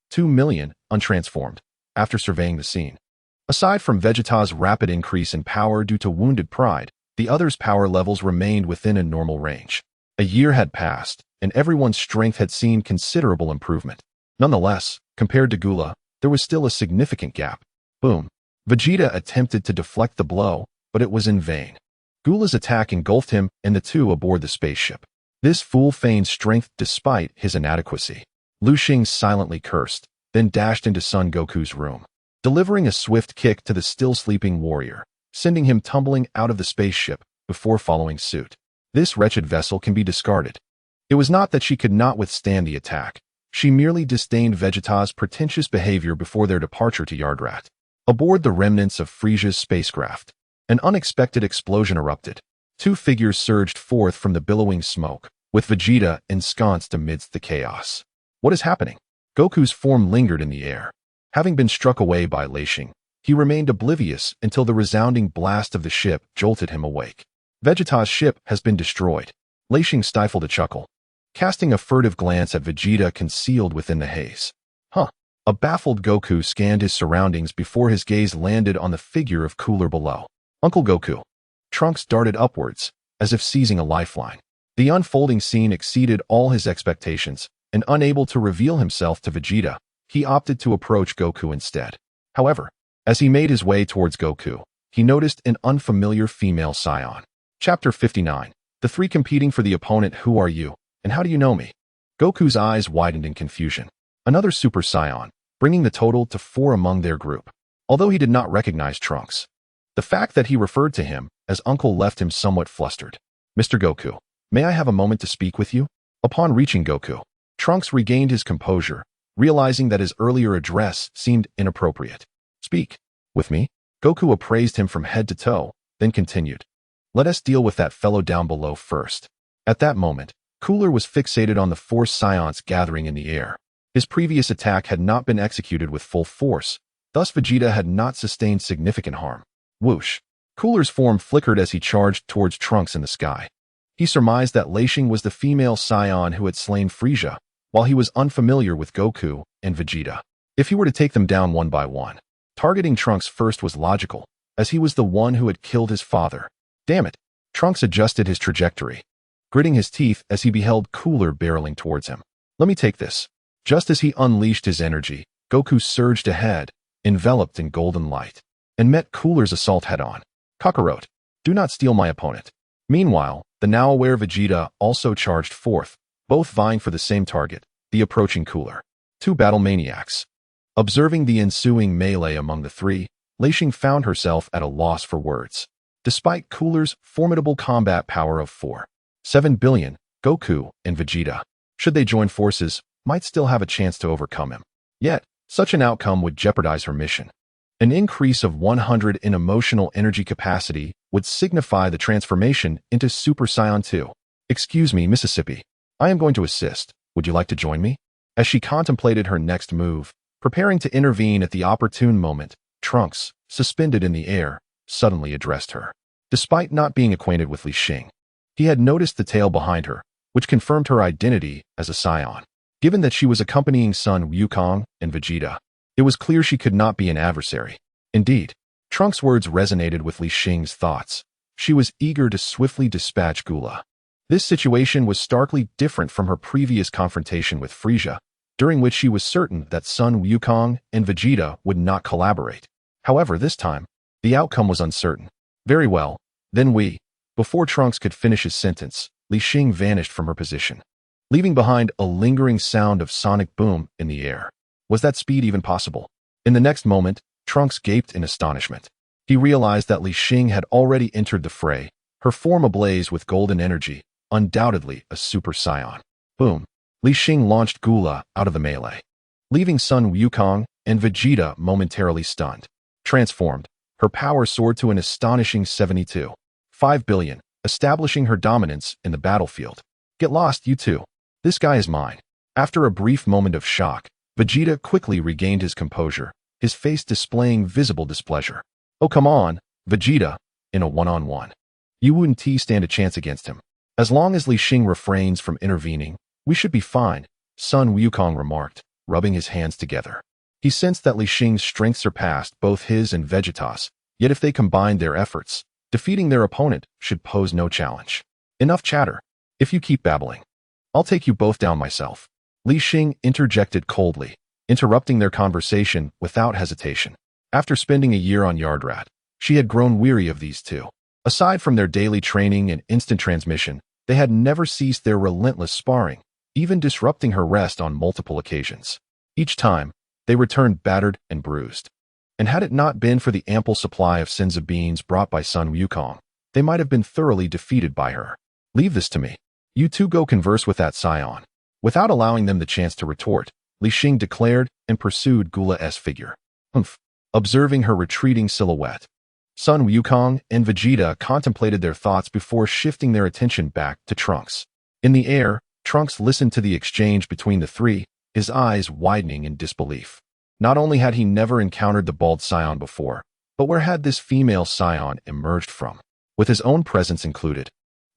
2 million. Untransformed. After surveying the scene, aside from Vegeta's rapid increase in power due to wounded pride, the others' power levels remained within a normal range. A year had passed, and everyone's strength had seen considerable improvement. Nonetheless, compared to Gula, there was still a significant gap. Boom! Vegeta attempted to deflect the blow, but it was in vain. Gula's attack engulfed him and the two aboard the spaceship. This fool feigned strength despite his inadequacy. Li Xing silently cursed, then dashed into Son Goku's room, delivering a swift kick to the still-sleeping warrior, sending him tumbling out of the spaceship before following suit. This wretched vessel can be discarded. It was not that she could not withstand the attack. She merely disdained Vegeta's pretentious behavior before their departure to Yardrat. Aboard the remnants of Frieza's spacecraft, an unexpected explosion erupted. Two figures surged forth from the billowing smoke, with Vegeta ensconced amidst the chaos. What is happening? Goku's form lingered in the air. Having been struck away by Li Xing, he remained oblivious until the resounding blast of the ship jolted him awake. Vegeta's ship has been destroyed. Li Xing stifled a chuckle, casting a furtive glance at Vegeta concealed within the haze. Huh. A baffled Goku scanned his surroundings before his gaze landed on the figure of Cooler below. Uncle Goku. Trunks darted upwards, as if seizing a lifeline. The unfolding scene exceeded all his expectations, and unable to reveal himself to Vegeta, he opted to approach Goku instead. However, as he made his way towards Goku, he noticed an unfamiliar female scion. Chapter 59. The three competing for the opponent. Who are you, and how do you know me? Goku's eyes widened in confusion. Another Super Saiyan, bringing the total to 4 among their group. Although he did not recognize Trunks, the fact that he referred to him as uncle left him somewhat flustered. Mr. Goku, may I have a moment to speak with you? Upon reaching Goku, Trunks regained his composure, realizing that his earlier address seemed inappropriate. Speak with me? Goku appraised him from head to toe, then continued. Let us deal with that fellow down below first. At that moment, Cooler was fixated on the 4 Saiyans gathering in the air. His previous attack had not been executed with full force, thus Vegeta had not sustained significant harm. Whoosh! Cooler's form flickered as he charged towards Trunks in the sky. He surmised that Li Xing was the female Saiyan who had slain Frieza, while he was unfamiliar with Goku and Vegeta. If he were to take them down one by one, targeting Trunks first was logical, as he was the one who had killed his father. Damn it! Trunks adjusted his trajectory, gritting his teeth as he beheld Cooler barreling towards him. Let me take this. Just as he unleashed his energy, Goku surged ahead, enveloped in golden light, and met Cooler's assault head-on. Kakarot, do not steal my opponent. Meanwhile, the now-aware Vegeta also charged forth, both vying for the same target, the approaching Cooler. 2 battle maniacs. Observing the ensuing melee among the 3, Li Xing found herself at a loss for words. Despite Cooler's formidable combat power of 7 billion, Goku and Vegeta, should they join forces, might still have a chance to overcome him. Yet, such an outcome would jeopardize her mission. An increase of 100 in emotional energy capacity would signify the transformation into Super Saiyan 2. Excuse me, Mississippi. I am going to assist. Would you like to join me? As she contemplated her next move, preparing to intervene at the opportune moment, Trunks, suspended in the air, suddenly addressed her. Despite not being acquainted with Li Xing, he had noticed the tail behind her, which confirmed her identity as a scion. Given that she was accompanying Sun Wukong and Vegeta, it was clear she could not be an adversary. Indeed, Trunks' words resonated with Li Xing's thoughts. She was eager to swiftly dispatch Gula. This situation was starkly different from her previous confrontation with Frieza, during which she was certain that Sun Wukong and Vegeta would not collaborate. However, this time, the outcome was uncertain. Very well, then Before Trunks could finish his sentence, Li Xing vanished from her position, leaving behind a lingering sound of sonic boom in the air. Was that speed even possible? In the next moment, Trunks gaped in astonishment. He realized that Li Xing had already entered the fray, her form ablaze with golden energy, undoubtedly a Super Saiyan. Boom! Li Xing launched Gula out of the melee, leaving Sun Wukong and Vegeta momentarily stunned. Transformed, her power soared to an astonishing 5 billion, establishing her dominance in the battlefield. Get lost, you two. This guy is mine. After a brief moment of shock, Vegeta quickly regained his composure, his face displaying visible displeasure. Oh, come on, Vegeta, in a one-on-one. You wouldn't stand a chance against him. As long as Li Xing refrains from intervening, we should be fine, Sun Wukong remarked, rubbing his hands together. He sensed that Li Xing's strength surpassed both his and Vegeta's, yet if they combined their efforts, defeating their opponent should pose no challenge. Enough chatter. If you keep babbling, I'll take you both down myself. Li Xing interjected coldly, interrupting their conversation without hesitation. After spending a year on Yardrat, she had grown weary of these two. Aside from their daily training and instant transmission, they had never ceased their relentless sparring, even disrupting her rest on multiple occasions. Each time, they returned battered and bruised. And had it not been for the ample supply of Senza beans brought by Sun Wukong, they might have been thoroughly defeated by her. Leave this to me. You two go converse with that scion. Without allowing them the chance to retort, Li Xing declared and pursued Gula's figure. Humph. Observing her retreating silhouette, Sun Wukong and Vegeta contemplated their thoughts before shifting their attention back to Trunks. In the air, Trunks listened to the exchange between the three, his eyes widening in disbelief. Not only had he never encountered the bald scion before, but where had this female scion emerged from? With his own presence included,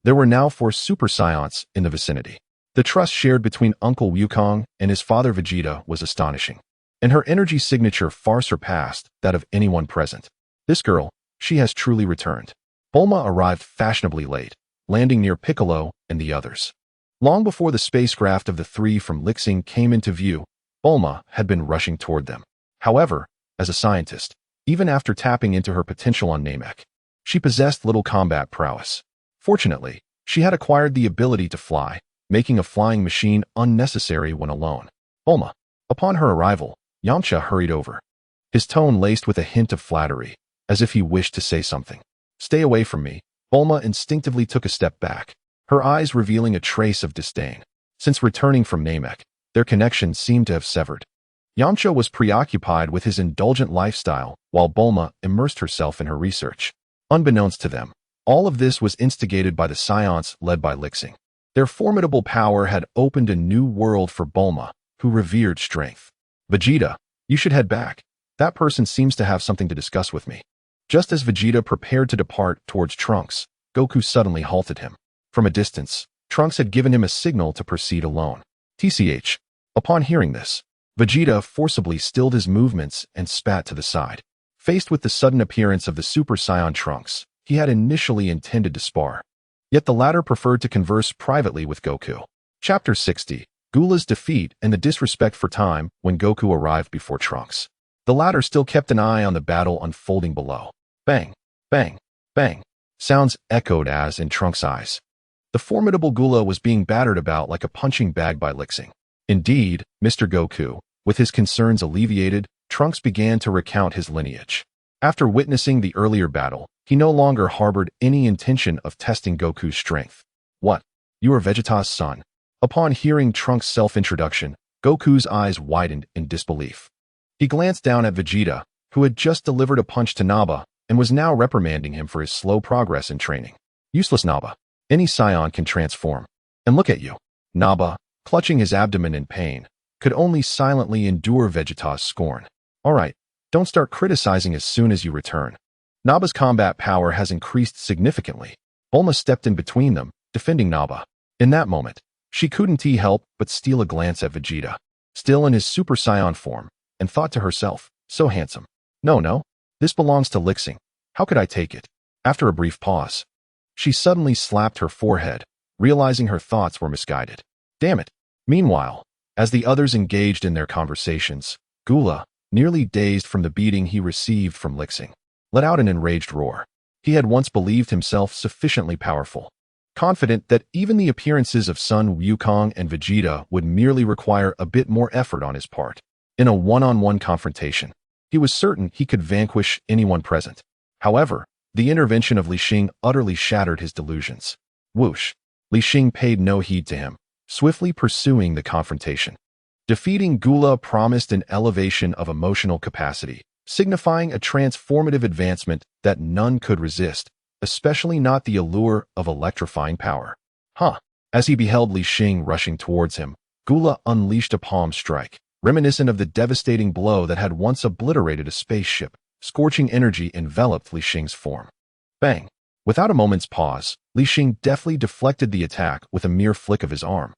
There were now 4 Super Saiyans in the vicinity. The trust shared between Uncle Wukong and his father Vegeta was astonishing, and her energy signature far surpassed that of anyone present. This girl, she has truly returned. Bulma arrived fashionably late, landing near Piccolo and the others. Long before the spacecraft of the 3 from Li Xing came into view, Bulma had been rushing toward them. However, as a scientist, even after tapping into her potential on Namek, she possessed little combat prowess. Fortunately, she had acquired the ability to fly, making a flying machine unnecessary when alone. Bulma. Upon her arrival, Yamcha hurried over, his tone laced with a hint of flattery, as if he wished to say something. "Stay away from me." Bulma instinctively took a step back, her eyes revealing a trace of disdain. Since returning from Namek, their connection seemed to have severed. Yamcha was preoccupied with his indulgent lifestyle, while Bulma immersed herself in her research. Unbeknownst to them, all of this was instigated by the Saiyans led by Li Xing. Their formidable power had opened a new world for Bulma, who revered strength. "Vegeta, you should head back. That person seems to have something to discuss with me." Just as Vegeta prepared to depart towards Trunks, Goku suddenly halted him. From a distance, Trunks had given him a signal to proceed alone. TCH. Upon hearing this, Vegeta forcibly stilled his movements and spat to the side. Faced with the sudden appearance of the Super Saiyan Trunks, he had initially intended to spar. Yet the latter preferred to converse privately with Goku. Chapter 60. Gula's defeat and the disrespect for time when Goku arrived before Trunks. The latter still kept an eye on the battle unfolding below. Bang, bang, bang. Sounds echoed as in Trunks' eyes. The formidable Gula was being battered about like a punching bag by Li Xing. Indeed, Mr. Goku, with his concerns alleviated, Trunks began to recount his lineage. After witnessing the earlier battle, he no longer harbored any intention of testing Goku's strength. "What? You are Vegeta's son?" Upon hearing Trunks' self-introduction, Goku's eyes widened in disbelief. He glanced down at Vegeta, who had just delivered a punch to Nappa and was now reprimanding him for his slow progress in training. "Useless Nappa. Any Saiyan can transform. And look at you." Nappa, clutching his abdomen in pain, could only silently endure Vegeta's scorn. "All right, don't start criticizing as soon as you return. Nappa's combat power has increased significantly." Bulma stepped in between them, defending Nappa. In that moment, she couldn't help but steal a glance at Vegeta, still in his Super Saiyan form, and thought to herself, "So handsome. No, this belongs to Li Xing. How could I take it?" After a brief pause, she suddenly slapped her forehead, realizing her thoughts were misguided. Damn it. Meanwhile, as the others engaged in their conversations, Gula, nearly dazed from the beating he received from Li Xing, let out an enraged roar. He had once believed himself sufficiently powerful, confident that even the appearances of Sun Wukong and Vegeta would merely require a bit more effort on his part. In a one-on-one confrontation, he was certain he could vanquish anyone present. However, the intervention of Li Xing utterly shattered his delusions. Whoosh! Li Xing paid no heed to him, swiftly pursuing the confrontation. Defeating Gula promised an elevation of emotional capacity, signifying a transformative advancement that none could resist, especially not the allure of electrifying power. As he beheld Li Xing rushing towards him, Gula unleashed a palm strike, reminiscent of the devastating blow that had once obliterated a spaceship. Scorching energy enveloped Li Xing's form. Bang! Without a moment's pause, Li Xing deftly deflected the attack with a mere flick of his arm.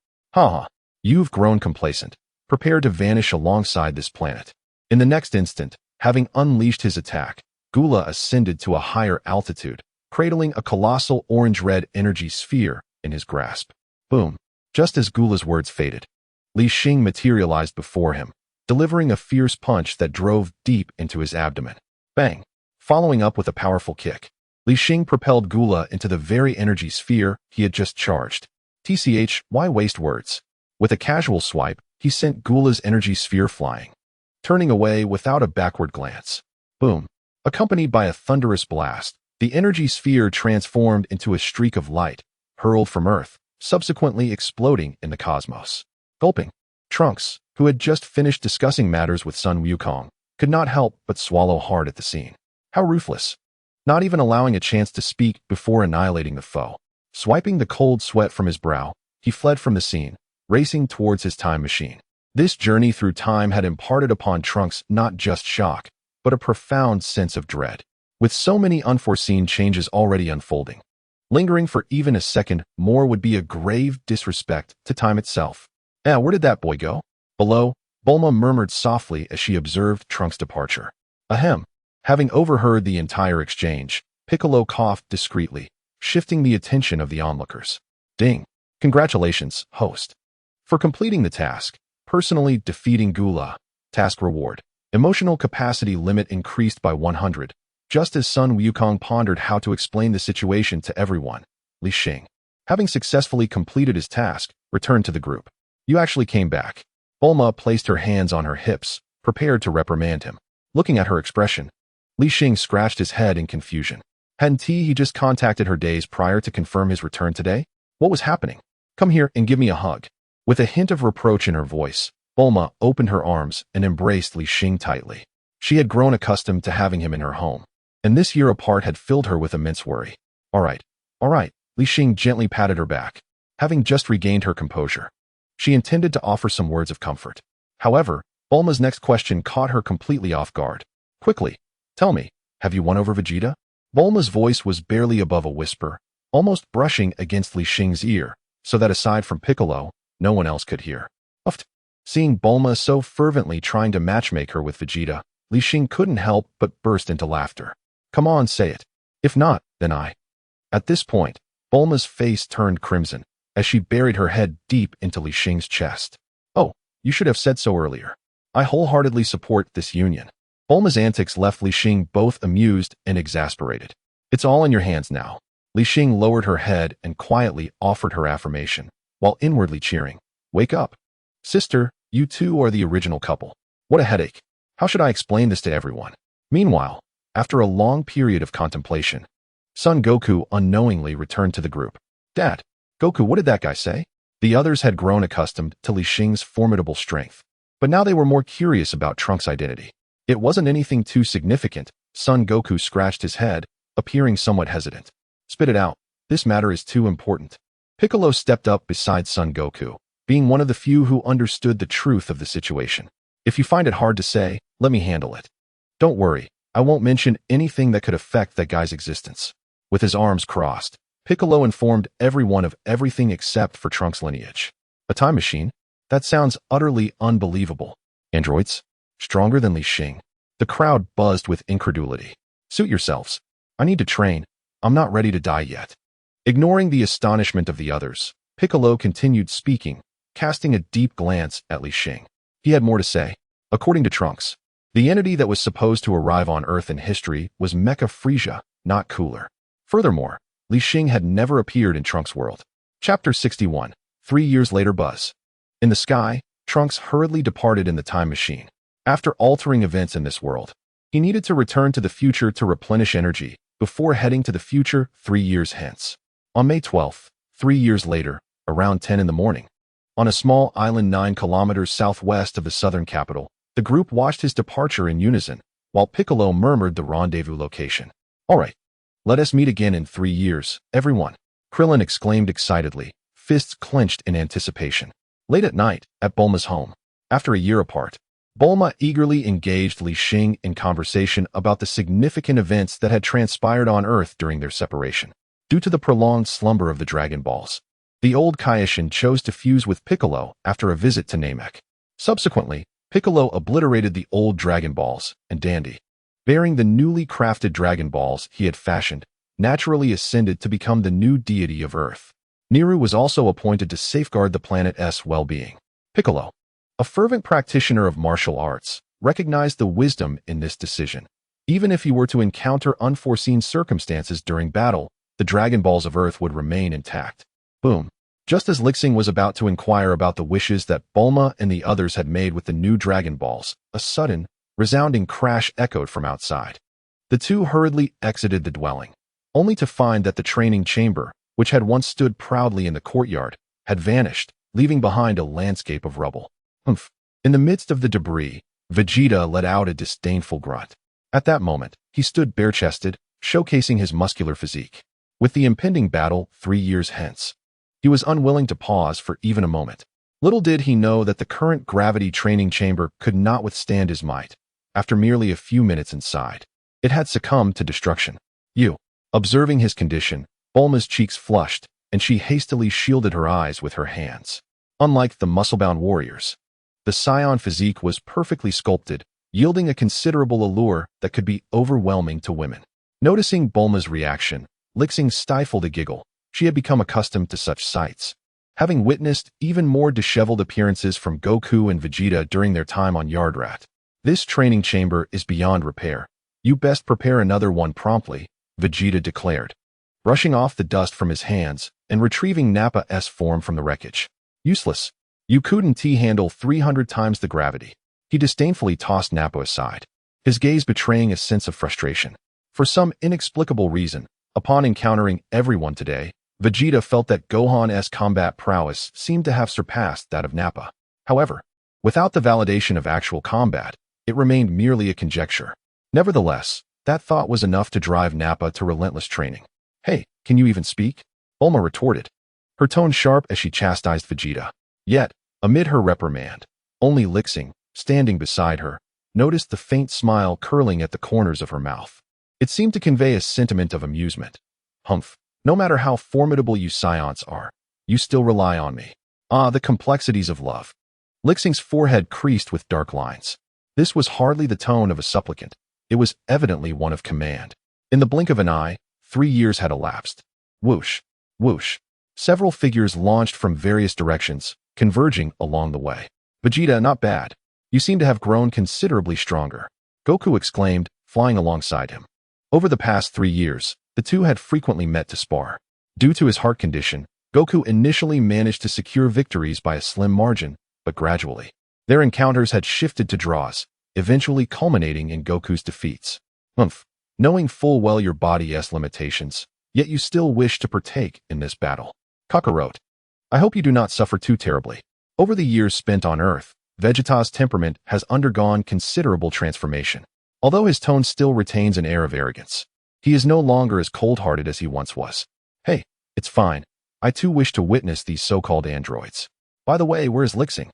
You've grown complacent, prepared to vanish alongside this planet. In the next instant, having unleashed his attack, Gula ascended to a higher altitude, cradling a colossal orange-red energy sphere in his grasp. Boom! Just as Gula's words faded, Li Xing materialized before him, delivering a fierce punch that drove deep into his abdomen. Bang! Following up with a powerful kick, Li Xing propelled Gula into the very energy sphere he had just charged. TCH, why waste words? With a casual swipe, he sent Gula's energy sphere flying, turning away without a backward glance. Boom! Accompanied by a thunderous blast, the energy sphere transformed into a streak of light, hurled from Earth, subsequently exploding in the cosmos. Gulping, Trunks, who had just finished discussing matters with Sun Wukong, could not help but swallow hard at the scene. How ruthless! Not even allowing a chance to speak before annihilating the foe. Swiping the cold sweat from his brow, he fled from the scene, racing towards his time machine. This journey through time had imparted upon Trunks not just shock, but a profound sense of dread. With so many unforeseen changes already unfolding, Lingering for even a second more would be a grave disrespect to time itself. Where did that boy go? Below, Bulma murmured softly as she observed Trunks' departure. Ahem. Having overheard the entire exchange, Piccolo coughed discreetly, shifting the attention of the onlookers. Ding. Congratulations, host. For completing the task, personally defeating Gula. Task reward. Emotional capacity limit increased by 100. Just as Sun Wukong pondered how to explain the situation to everyone, Li Xing, having successfully completed his task, returned to the group. You actually came back. Bulma placed her hands on her hips, prepared to reprimand him. Looking at her expression, Li Xing scratched his head in confusion. Hadn't he just contacted her days prior to confirm his return today? What was happening? Come here and give me a hug. With a hint of reproach in her voice, Bulma opened her arms and embraced Li Xing tightly. She had grown accustomed to having him in her home, and this year apart had filled her with immense worry. All right, Li Xing gently patted her back, having just regained her composure. She intended to offer some words of comfort. However, Bulma's next question caught her completely off guard. Quickly, tell me, have you won over Vegeta? Bulma's voice was barely above a whisper, almost brushing against Li Xing's ear, so that aside from Piccolo, no one else could hear. Uffed. Seeing Bulma so fervently trying to matchmake her with Vegeta, Li Xing couldn't help but burst into laughter. Come on, say it. If not, then I. At this point, Bulma's face turned crimson, as she buried her head deep into Li Xing's chest. Oh, you should have said so earlier. I wholeheartedly support this union. Bulma's antics left Li Xing both amused and exasperated. It's all in your hands now. Li Xing lowered her head and quietly offered her affirmation, while inwardly cheering. Wake up. Sister, you two are the original couple. What a headache. How should I explain this to everyone? Meanwhile, after a long period of contemplation, Son Goku unknowingly returned to the group. Dad, Goku, what did that guy say? The others had grown accustomed to Li Xing's formidable strength, but now they were more curious about Trunks' identity. It wasn't anything too significant. Son Goku scratched his head, appearing somewhat hesitant. Spit it out. This matter is too important. Piccolo stepped up beside Son Goku, being one of the few who understood the truth of the situation. If you find it hard to say, let me handle it. Don't worry, I won't mention anything that could affect that guy's existence. With his arms crossed, Piccolo informed everyone of everything except for Trunks' lineage. A time machine? That sounds utterly unbelievable. Androids? Stronger than Li Xing. The crowd buzzed with incredulity. Suit yourselves. I need to train. I'm not ready to die yet. Ignoring the astonishment of the others, Piccolo continued speaking, casting a deep glance at Li Xing. He had more to say. According to Trunks, the entity that was supposed to arrive on Earth in history was Mecha Frisia, not Cooler. Furthermore, Li Xing had never appeared in Trunks' world. Chapter 61. 3 years later. Buzz. In the sky, Trunks hurriedly departed in the time machine. After altering events in this world, he needed to return to the future to replenish energy before heading to the future 3 years hence. On May 12th, 3 years later, around 10 in the morning, on a small island 9 kilometers southwest of the southern capital, the group watched his departure in unison, while Piccolo murmured the rendezvous location. All right, let us meet again in 3 years, everyone, Krillin exclaimed excitedly, fists clenched in anticipation. Late at night, at Bulma's home, after a year apart, Bulma eagerly engaged Li Xing in conversation about the significant events that had transpired on Earth during their separation. Due to the prolonged slumber of the Dragon Balls, the old Kaioshin chose to fuse with Piccolo after a visit to Namek. Subsequently, Piccolo obliterated the old Dragon Balls, and Dandy, bearing the newly crafted Dragon Balls he had fashioned, naturally ascended to become the new deity of Earth. Niru was also appointed to safeguard the planet's well-being. Piccolo, a fervent practitioner of martial arts, recognized the wisdom in this decision. Even if he were to encounter unforeseen circumstances during battle, the Dragon Balls of Earth would remain intact. Boom. Just as Li Xing was about to inquire about the wishes that Bulma and the others had made with the new Dragon Balls, a sudden, resounding crash echoed from outside. The two hurriedly exited the dwelling, only to find that the training chamber, which had once stood proudly in the courtyard, had vanished, leaving behind a landscape of rubble. Humph. In the midst of the debris, Vegeta let out a disdainful grunt. At that moment, he stood bare-chested, showcasing his muscular physique. With the impending battle 3 years hence, he was unwilling to pause for even a moment. Little did he know that the current gravity training chamber could not withstand his might. After merely a few minutes inside, it had succumbed to destruction. You. Observing his condition, Bulma's cheeks flushed, and she hastily shielded her eyes with her hands. Unlike the muscle-bound warriors, the scion physique was perfectly sculpted, yielding a considerable allure that could be overwhelming to women. Noticing Bulma's reaction, Li Xing stifled a giggle. She had become accustomed to such sights, having witnessed even more disheveled appearances from Goku and Vegeta during their time on Yardrat. This training chamber is beyond repair. You best prepare another one promptly, Vegeta declared, brushing off the dust from his hands and retrieving Nappa's form from the wreckage. Useless. You couldn't handle 300 times the gravity. He disdainfully tossed Nappa aside, his gaze betraying a sense of frustration. For some inexplicable reason, upon encountering everyone today, Vegeta felt that Gohan's combat prowess seemed to have surpassed that of Nappa. However, without the validation of actual combat, it remained merely a conjecture. Nevertheless, that thought was enough to drive Nappa to relentless training. "Hey, can you even speak?" Bulma retorted, her tone sharp as she chastised Vegeta. Yet, amid her reprimand, only Li Xing, standing beside her, noticed the faint smile curling at the corners of her mouth. It seemed to convey a sentiment of amusement. "Humph, no matter how formidable you Saiyans are, you still rely on me." Ah, the complexities of love. Li Xing's forehead creased with dark lines. This was hardly the tone of a supplicant. It was evidently one of command. In the blink of an eye, 3 years had elapsed. Whoosh, whoosh. Several figures launched from various directions, converging along the way. "Vegeta, not bad. You seem to have grown considerably stronger," Goku exclaimed, flying alongside him. Over the past 3 years, the two had frequently met to spar. Due to his heart condition, Goku initially managed to secure victories by a slim margin, but gradually, their encounters had shifted to draws, eventually culminating in Goku's defeats. "Humph, knowing full well your body's limitations, yet you still wish to partake in this battle. Kakarot, I hope you do not suffer too terribly." Over the years spent on Earth, Vegeta's temperament has undergone considerable transformation. Although his tone still retains an air of arrogance, he is no longer as cold-hearted as he once was. "Hey, it's fine. I too wish to witness these so-called androids. By the way, where is Li Xing?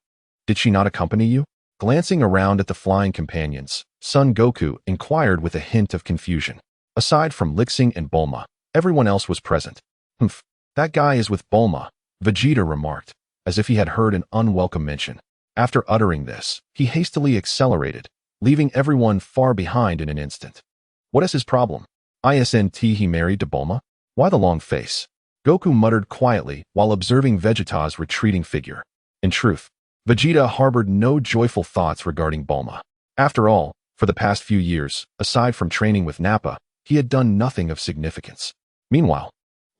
Did she not accompany you?" Glancing around at the flying companions, Son Goku inquired with a hint of confusion. Aside from Li Xing and Bulma, everyone else was present. "Humph, that guy is with Bulma," Vegeta remarked, as if he had heard an unwelcome mention. After uttering this, he hastily accelerated, leaving everyone far behind in an instant. "What is his problem? Isn't he married to Bulma? Why the long face?" Goku muttered quietly while observing Vegeta's retreating figure. In truth, Vegeta harbored no joyful thoughts regarding Bulma. After all, for the past few years, aside from training with Nappa, he had done nothing of significance. Meanwhile,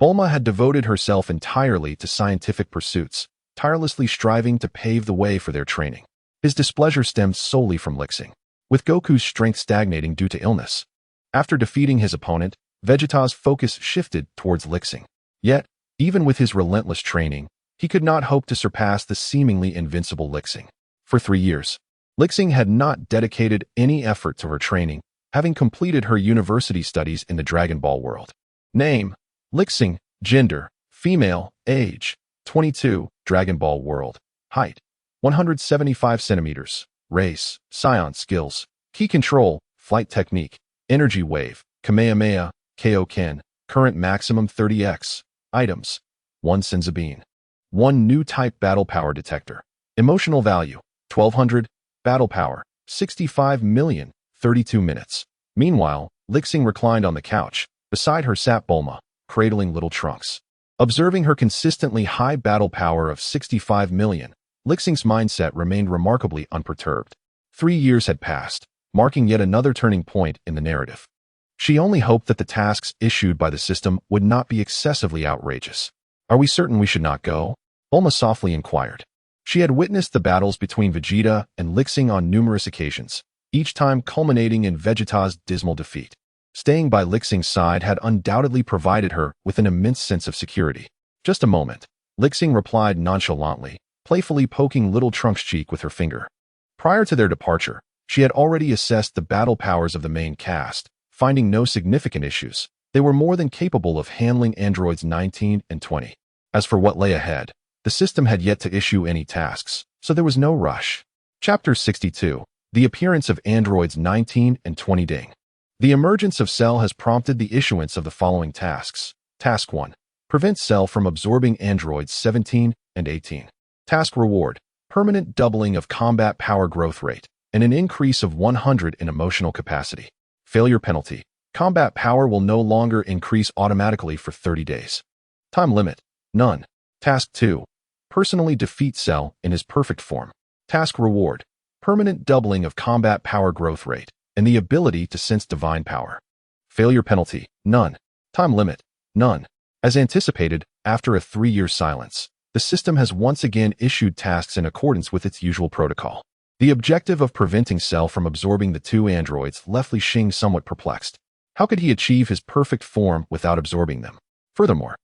Bulma had devoted herself entirely to scientific pursuits, tirelessly striving to pave the way for their training. His displeasure stemmed solely from Li Xing, with Goku's strength stagnating due to illness. After defeating his opponent, Vegeta's focus shifted towards Li Xing. Yet, even with his relentless training, he could not hope to surpass the seemingly invincible Li Xing. For 3 years, Li Xing had not dedicated any effort to her training, having completed her university studies in the Dragon Ball world. Name: Li Xing. Gender: female. Age: 22. Dragon Ball world. Height: 175 centimeters. Race: Scion. Skills: Ki control, flight technique, energy wave, Kamehameha, Kaioken. Current maximum 30x. Items: 1 Senzabine. 1 new type battle power detector. Emotional value: 1200. Battle power: 65 million. 32 minutes. Meanwhile, Li Xing reclined on the couch. Beside her sat Bulma, cradling little Trunks. Observing her consistently high battle power of 65 million, Li Xing's mindset remained remarkably unperturbed. 3 years had passed, marking yet another turning point in the narrative. She only hoped that the tasks issued by the system would not be excessively outrageous. "Are we certain we should not go?" Bulma softly inquired. She had witnessed the battles between Vegeta and Li Xing on numerous occasions, each time culminating in Vegeta's dismal defeat. Staying by Li Xing's side had undoubtedly provided her with an immense sense of security. "Just a moment," Li Xing replied nonchalantly, playfully poking little Trunks' cheek with her finger. Prior to their departure, she had already assessed the battle powers of the main cast, finding no significant issues. They were more than capable of handling androids 19 and 20. As for what lay ahead, the system had yet to issue any tasks, so there was no rush. Chapter 62. The appearance of androids 19 and 20. Ding. The emergence of Cell has prompted the issuance of the following tasks. Task 1. Prevent Cell from absorbing androids 17 and 18. Task Reward. Permanent doubling of combat power growth rate and an increase of 100 in emotional capacity. Failure Penalty. Combat power will no longer increase automatically for 30 days. Time Limit. None. Task 2. Personally defeat Cell in his perfect form. Task Reward. Permanent doubling of combat power growth rate and the ability to sense divine power. Failure Penalty. None. Time Limit. None. As anticipated, after a 3-year silence, the system has once again issued tasks in accordance with its usual protocol. The objective of preventing Cell from absorbing the 2 androids left Li Xing somewhat perplexed. How could he achieve his perfect form without absorbing them? Furthermore,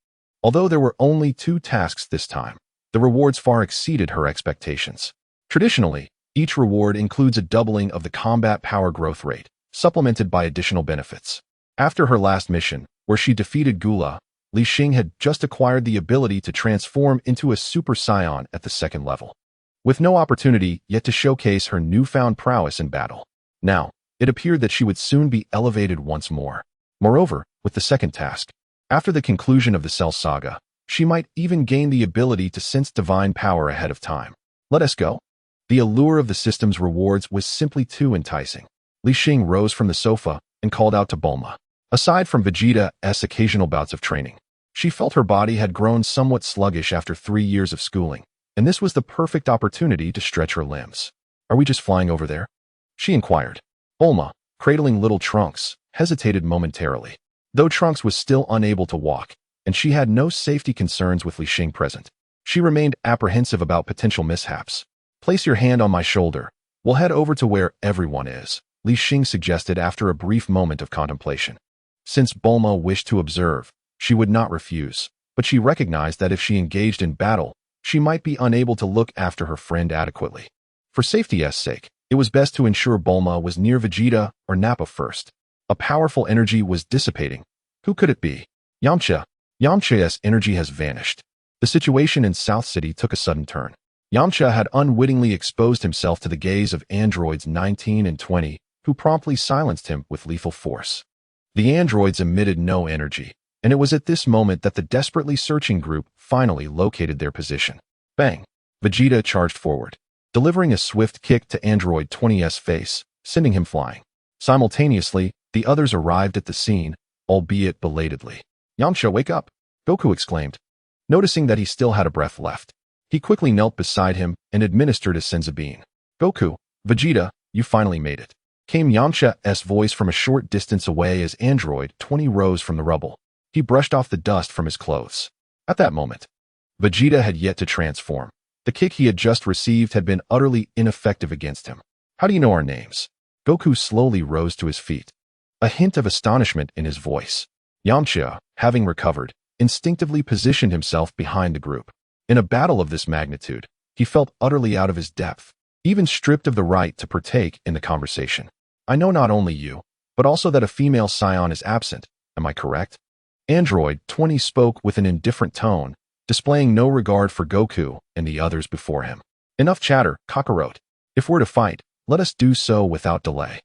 although there were only 2 tasks this time, the rewards far exceeded her expectations. Traditionally, each reward includes a doubling of the combat power growth rate, supplemented by additional benefits. After her last mission, where she defeated Gula, Li Xing had just acquired the ability to transform into a Super Saiyan at the 2nd level, with no opportunity yet to showcase her newfound prowess in battle. Now, it appeared that she would soon be elevated once more. Moreover, with the 2nd task, after the conclusion of the Cell saga, she might even gain the ability to sense divine power ahead of time. Let us go. The allure of the system's rewards was simply too enticing. Li Xing rose from the sofa and called out to Bulma. Aside from Vegeta's occasional bouts of training, she felt her body had grown somewhat sluggish after 3 years of schooling, and this was the perfect opportunity to stretch her limbs. Are we just flying over there? She inquired. Bulma, cradling little Trunks, hesitated momentarily. Though Trunks was still unable to walk, and she had no safety concerns with Li Xing present, she remained apprehensive about potential mishaps. Place your hand on my shoulder. We'll head over to where everyone is, Li Xing suggested after a brief moment of contemplation. Since Bulma wished to observe, she would not refuse, but she recognized that if she engaged in battle, she might be unable to look after her friend adequately. For safety's sake, it was best to ensure Bulma was near Vegeta or Nappa first. A powerful energy was dissipating. Who could it be? Yamcha. Yamcha's energy has vanished. The situation in South City took a sudden turn. Yamcha had unwittingly exposed himself to the gaze of androids 19 and 20, who promptly silenced him with lethal force. The androids emitted no energy, and it was at this moment that the desperately searching group finally located their position. Bang! Vegeta charged forward, delivering a swift kick to Android 20's face, sending him flying. Simultaneously, the others arrived at the scene, albeit belatedly. Yamcha, wake up! Goku exclaimed. Noticing that he still had a breath left, he quickly knelt beside him and administered a senzu bean. Goku, Vegeta, you finally made it, came Yamcha's voice from a short distance away as Android 20 rose from the rubble. He brushed off the dust from his clothes. At that moment, Vegeta had yet to transform. The kick he had just received had been utterly ineffective against him. How do you know our names? Goku slowly rose to his feet, a hint of astonishment in his voice. Yamcha, having recovered, instinctively positioned himself behind the group. In a battle of this magnitude, he felt utterly out of his depth, even stripped of the right to partake in the conversation. I know not only you, but also that a female scion is absent. Am I correct? Android 20 spoke with an indifferent tone, displaying no regard for Goku and the others before him. Enough chatter, Kakarot. If we're to fight, let us do so without delay.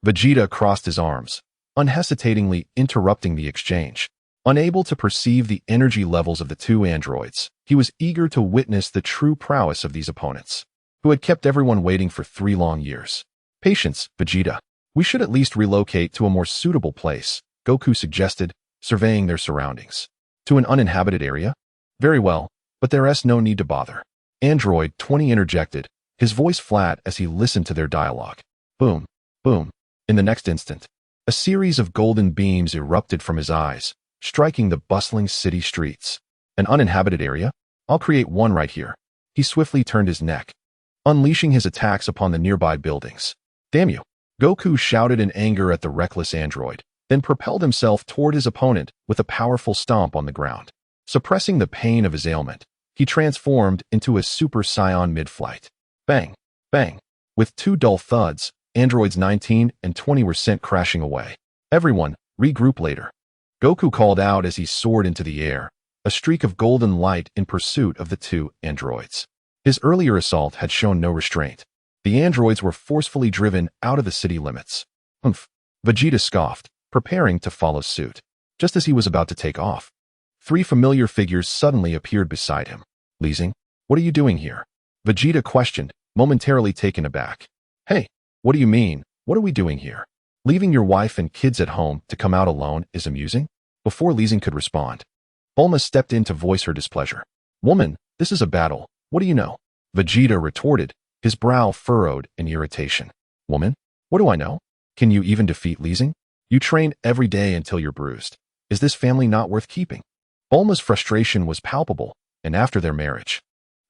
Vegeta crossed his arms, unhesitatingly interrupting the exchange. Unable to perceive the energy levels of the 2 androids, he was eager to witness the true prowess of these opponents, who had kept everyone waiting for 3 long years. Patience, Vegeta. We should at least relocate to a more suitable place, Goku suggested, surveying their surroundings. To an uninhabited area? Very well, but there's no need to bother. Android 20 interjected, his voice flat as he listened to their dialogue. Boom, boom. In the next instant, a series of golden beams erupted from his eyes, striking the bustling city streets. An uninhabited area? I'll create one right here. He swiftly turned his neck, unleashing his attacks upon the nearby buildings. Damn you! Goku shouted in anger at the reckless android, then propelled himself toward his opponent with a powerful stomp on the ground. Suppressing the pain of his ailment, he transformed into a Super Saiyan mid-flight. Bang! Bang! With 2 dull thuds, androids 19 and 20 were sent crashing away. Everyone, regroup later. Goku called out as he soared into the air, a streak of golden light in pursuit of the 2 androids. His earlier assault had shown no restraint. The androids were forcefully driven out of the city limits. Humph! Vegeta scoffed, preparing to follow suit. Just as he was about to take off, Three familiar figures suddenly appeared beside him. Li Xing, what are you doing here? Vegeta questioned, momentarily taken aback. Hey, what do you mean? What are we doing here? Leaving your wife and kids at home to come out alone is amusing? Before Li Xing could respond, Bulma stepped in to voice her displeasure. Woman, this is a battle. What do you know? Vegeta retorted, his brow furrowed in irritation. Woman, what do I know? Can you even defeat Li Xing? You train every day until you're bruised. Is this family not worth keeping? Bulma's frustration was palpable, and after their marriage,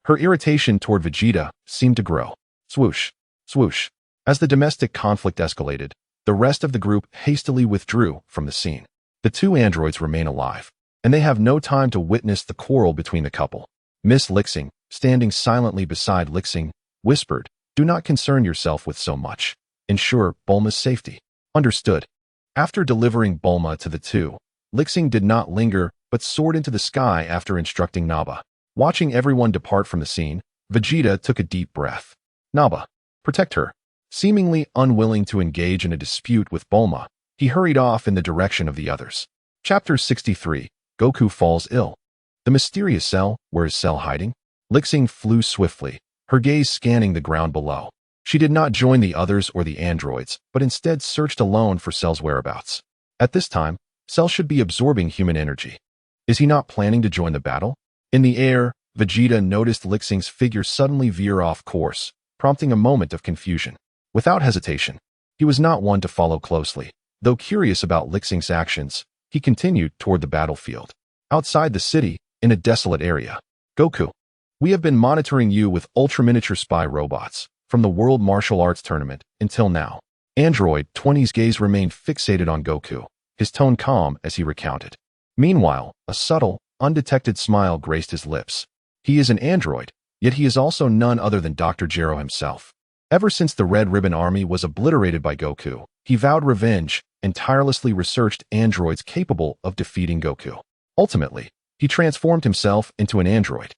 her irritation toward Vegeta seemed to grow. Swoosh, swoosh. As the domestic conflict escalated, the rest of the group hastily withdrew from the scene. The two androids remain alive, and they have no time to witness the quarrel between the couple. Miss Li Xing, standing silently beside Li Xing, whispered, do not concern yourself with so much. Ensure Bulma's safety. Understood. After delivering Bulma to the two, Li Xing did not linger but soared into the sky after instructing Naba. Watching everyone depart from the scene, Vegeta took a deep breath. Naba, protect her. Seemingly unwilling to engage in a dispute with Bulma, he hurried off in the direction of the others. Chapter 63, Goku falls ill. The mysterious Cell, where is Cell hiding? Li Xing flew swiftly, her gaze scanning the ground below. She did not join the others or the androids, but instead searched alone for Cell's whereabouts. At this time, Cell should be absorbing human energy. Is he not planning to join the battle? In the air, Vegeta noticed Li Xing's figure suddenly veer off course, prompting a moment of confusion. Without hesitation, he was not one to follow closely. Though curious about Li Xing's actions, he continued toward the battlefield. Outside the city, in a desolate area. Goku, we have been monitoring you with ultra-miniature spy robots, from the World Martial Arts Tournament until now. Android 20's gaze remained fixated on Goku, his tone calm as he recounted. Meanwhile, a subtle, undetected smile graced his lips. He is an android, yet he is also none other than Dr. Gero himself. Ever since the Red Ribbon Army was obliterated by Goku, he vowed revenge and tirelessly researched androids capable of defeating Goku. Ultimately, he transformed himself into an android.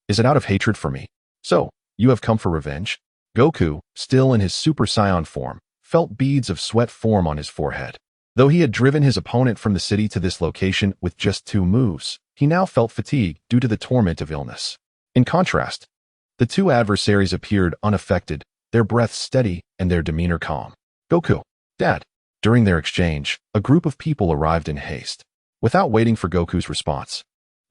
Is it out of hatred for me? So, you have come for revenge? Goku, still in his Super Saiyan form, felt beads of sweat form on his forehead. Though he had driven his opponent from the city to this location with just 2 moves, he now felt fatigue due to the torment of illness. In contrast, the two adversaries appeared unaffected, their breath steady and their demeanor calm. Goku, Dad. During their exchange, a group of people arrived in haste. Without waiting for Goku's response,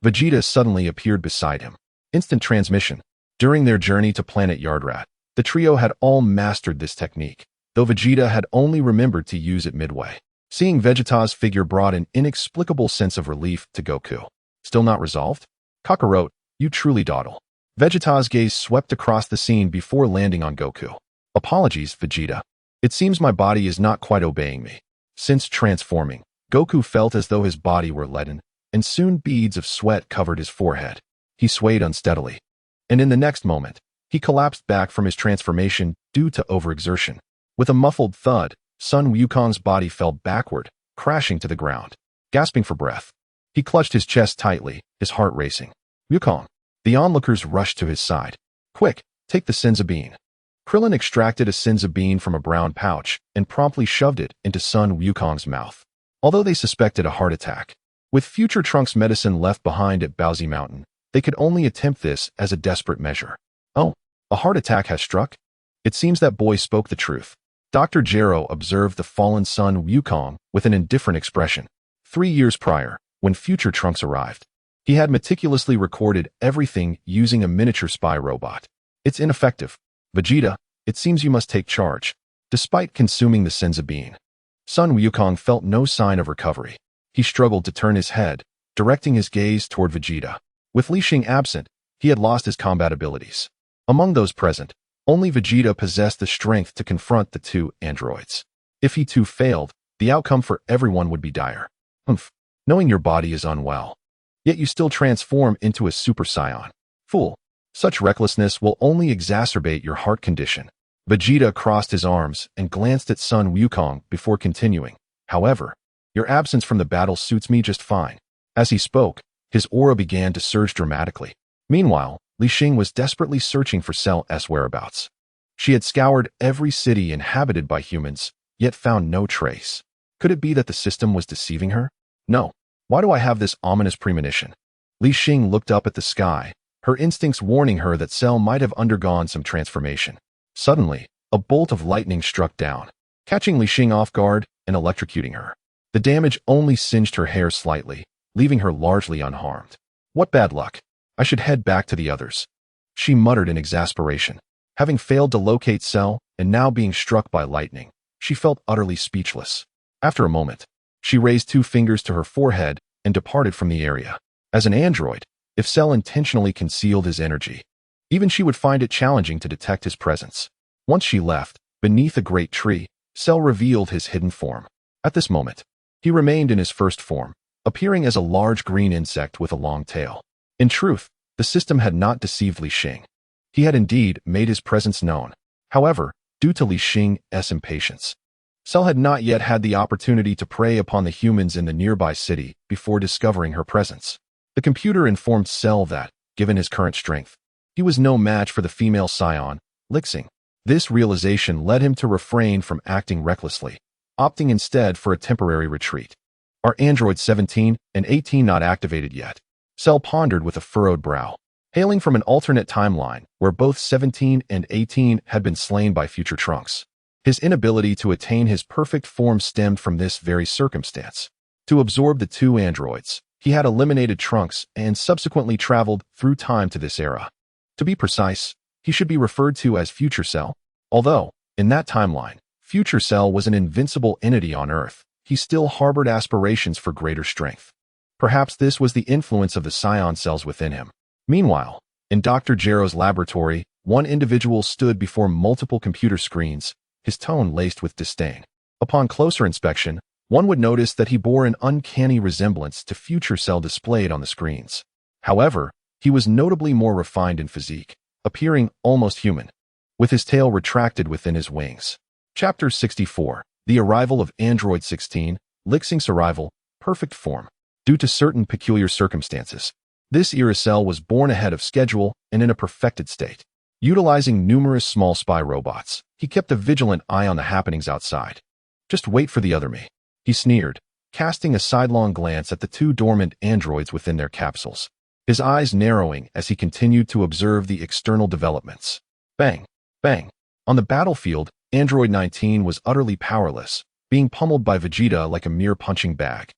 Vegeta suddenly appeared beside him. Instant transmission. During their journey to planet Yardrat, the trio had all mastered this technique, though Vegeta had only remembered to use it midway. Seeing Vegeta's figure brought an inexplicable sense of relief to Goku. Still not resolved? Kakarot, you truly dawdle. Vegeta's gaze swept across the scene before landing on Goku. Apologies, Vegeta. It seems my body is not quite obeying me. Since transforming, Goku felt as though his body were leaden, and soon beads of sweat covered his forehead. He swayed unsteadily. And in the next moment, he collapsed back from his transformation due to overexertion. With a muffled thud, Sun Wukong's body fell backward, crashing to the ground. Gasping for breath, he clutched his chest tightly, his heart racing. Wukong. The onlookers rushed to his side. Quick, take the Senzu bean. Krillin extracted a Senzu bean from a brown pouch and promptly shoved it into Sun Wukong's mouth. Although they suspected a heart attack, with future Trunks medicine left behind at Baozi Mountain, they could only attempt this as a desperate measure. Oh, a heart attack has struck? It seems that boy spoke the truth. Dr. Gero observed the fallen Sun Wukong with an indifferent expression. 3 years prior, when future Trunks arrived, he had meticulously recorded everything using a miniature spy robot. It's ineffective. Vegeta, it seems you must take charge. Despite consuming the Senzu bean, Sun Wukong felt no sign of recovery. He struggled to turn his head, directing his gaze toward Vegeta. With Li Xing absent, he had lost his combat abilities. Among those present, only Vegeta possessed the strength to confront the two androids. If he too failed, the outcome for everyone would be dire. Knowing your body is unwell, yet you still transform into a Super Saiyan. Fool. Such recklessness will only exacerbate your heart condition. Vegeta crossed his arms and glanced at Sun Wukong before continuing. However, your absence from the battle suits me just fine. As he spoke, his aura began to surge dramatically. Meanwhile, Li Xing was desperately searching for Cell's whereabouts. She had scoured every city inhabited by humans, yet found no trace. Could it be that the system was deceiving her? No. Why do I have this ominous premonition? Li Xing looked up at the sky, her instincts warning her that Cell might have undergone some transformation. Suddenly, a bolt of lightning struck down, catching Li Xing off guard and electrocuting her. The damage only singed her hair slightly, leaving her largely unharmed. What bad luck. I should head back to the others. She muttered in exasperation. Having failed to locate Cell and now being struck by lightning, she felt utterly speechless. After a moment, she raised 2 fingers to her forehead and departed from the area. As an android, if Cell intentionally concealed his energy, even she would find it challenging to detect his presence. Once she left, beneath a great tree, Cell revealed his hidden form. At this moment, he remained in his first form, appearing as a large green insect with a long tail. In truth, the system had not deceived Li Xing. He had indeed made his presence known. However, due to Li Xing's impatience, Cell had not yet had the opportunity to prey upon the humans in the nearby city before discovering her presence. The computer informed Cell that, given his current strength, he was no match for the female scion, Li Xing. This realization led him to refrain from acting recklessly, opting instead for a temporary retreat. Are androids 17 and 18 not activated yet? Cell pondered with a furrowed brow. Hailing from an alternate timeline where both 17 and 18 had been slain by future Trunks, his inability to attain his perfect form stemmed from this very circumstance. To absorb the 2 androids, he had eliminated Trunks and subsequently traveled through time to this era. To be precise, he should be referred to as Future Cell. Although, in that timeline, Future Cell was an invincible entity on Earth, he still harbored aspirations for greater strength. Perhaps this was the influence of the scion cells within him. Meanwhile, in Dr. Gero's laboratory, one individual stood before multiple computer screens, his tone laced with disdain. Upon closer inspection, one would notice that he bore an uncanny resemblance to Future Cell displayed on the screens. However, he was notably more refined in physique, appearing almost human, with his tail retracted within his wings. Chapter 64. The Arrival of Android 16, Li Xing's Arrival, Perfect Form. Due to certain peculiar circumstances, this era Cell was born ahead of schedule and in a perfected state. Utilizing numerous small spy robots, he kept a vigilant eye on the happenings outside. Just wait for the other me, he sneered, casting a sidelong glance at the 2 dormant androids within their capsules, his eyes narrowing as he continued to observe the external developments. Bang! Bang! On the battlefield, Android 19 was utterly powerless, being pummeled by Vegeta like a mere punching bag.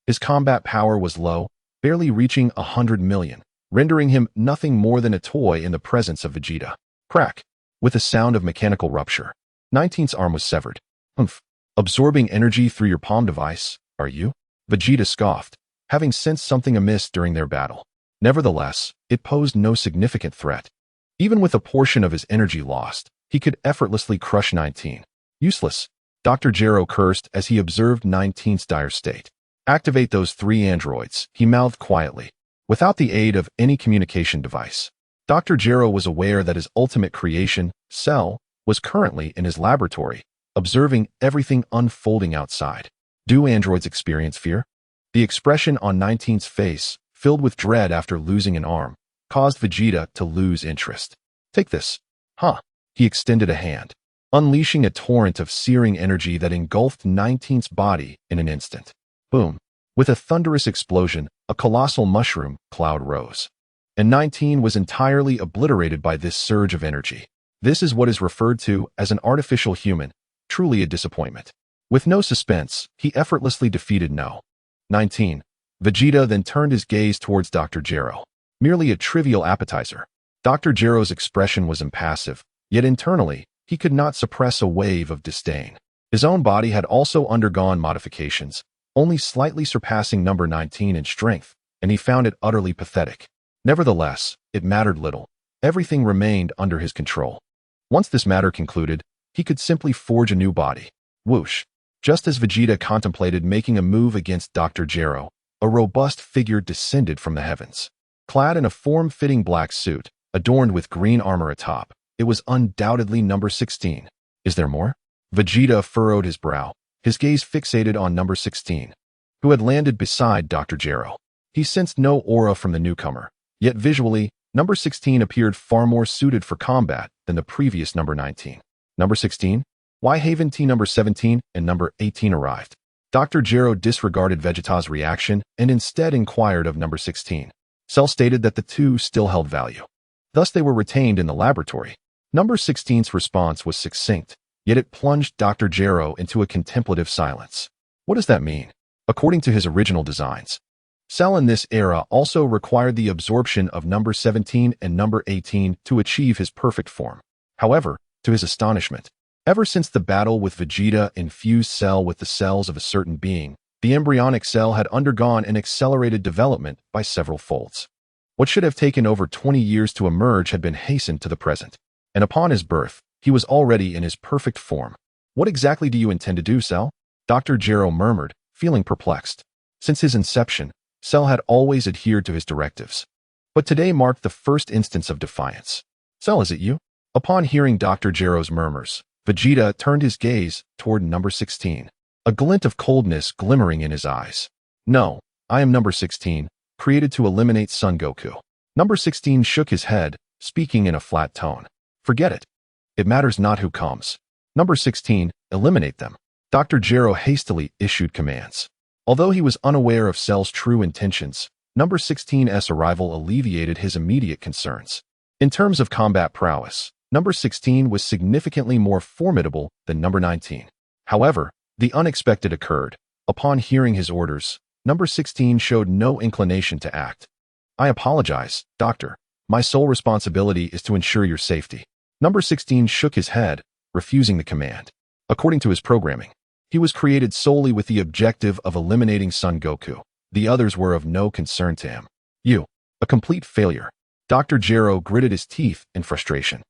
His combat power was low, barely reaching 100 million, rendering him nothing more than a toy in the presence of Vegeta. Crack! With a sound of mechanical rupture, 19's arm was severed. Humph! Absorbing energy through your palm device, are you? Vegeta scoffed, having sensed something amiss during their battle. Nevertheless, it posed no significant threat. Even with a portion of his energy lost, he could effortlessly crush 19. Useless. Dr. Gero cursed as he observed 19's dire state. Activate those 3 androids, he mouthed quietly, without the aid of any communication device. Dr. Gero was aware that his ultimate creation, Cell, was currently in his laboratory, observing everything unfolding outside. Do androids experience fear? The expression on 19's face, filled with dread after losing an arm, caused Vegeta to lose interest. Take this. Huh. He extended a hand, unleashing a torrent of searing energy that engulfed 19's body in an instant. Boom. With a thunderous explosion, a colossal mushroom cloud rose, and 19 was entirely obliterated by this surge of energy. This is what is referred to as an artificial human, truly a disappointment. With no suspense, he effortlessly defeated No. 19. Vegeta then turned his gaze towards Dr. Gero. Merely a trivial appetizer. Dr. Gero's expression was impassive, yet internally, he could not suppress a wave of disdain. His own body had also undergone modifications, only slightly surpassing number 19 in strength, and he found it utterly pathetic. Nevertheless, it mattered little. Everything remained under his control. Once this matter concluded, he could simply forge a new body. Whoosh! Just as Vegeta contemplated making a move against Dr. Gero, a robust figure descended from the heavens. Clad in a form-fitting black suit, adorned with green armor atop, it was undoubtedly number 16. Is there more? Vegeta furrowed his brow, his gaze fixated on number 16, who had landed beside Dr. Gero. He sensed no aura from the newcomer, yet visually, number 16 appeared far more suited for combat than the previous number 19. Number 16? Why haven't number 17 and number 18 arrived? Dr. Gero disregarded Vegeta's reaction and instead inquired of number 16. Cell stated that the two still held value. Thus they were retained in the laboratory. Number 16's response was succinct, yet it plunged Dr. Gero into a contemplative silence. What does that mean? According to his original designs, Cell in this era also required the absorption of number 17 and number 18 to achieve his perfect form. However, to his astonishment, ever since the battle with Vegeta infused Cell with the cells of a certain being, the embryonic cell had undergone an accelerated development by several folds. What should have taken over 20 years to emerge had been hastened to the present, and upon his birth, he was already in his perfect form. What exactly do you intend to do, Cell? Dr. Gero murmured, feeling perplexed. Since his inception, Cell had always adhered to his directives. But today marked the first instance of defiance. Cell, is it you? Upon hearing Dr. Gero's murmurs, Vegeta turned his gaze toward number 16, a glint of coldness glimmering in his eyes. No, I am number 16, created to eliminate Son Goku. Number 16 shook his head, speaking in a flat tone. Forget it. It matters not who comes. Number 16, eliminate them. Dr. Gero hastily issued commands. Although he was unaware of Cell's true intentions, number 16's arrival alleviated his immediate concerns. In terms of combat prowess, number 16 was significantly more formidable than number 19. However, the unexpected occurred. Upon hearing his orders, number 16 showed no inclination to act. I apologize, Doctor. My sole responsibility is to ensure your safety. Number 16 shook his head, refusing the command. According to his programming, he was created solely with the objective of eliminating Son Goku. The others were of no concern to him. You, a complete failure. Dr. Gero gritted his teeth in frustration.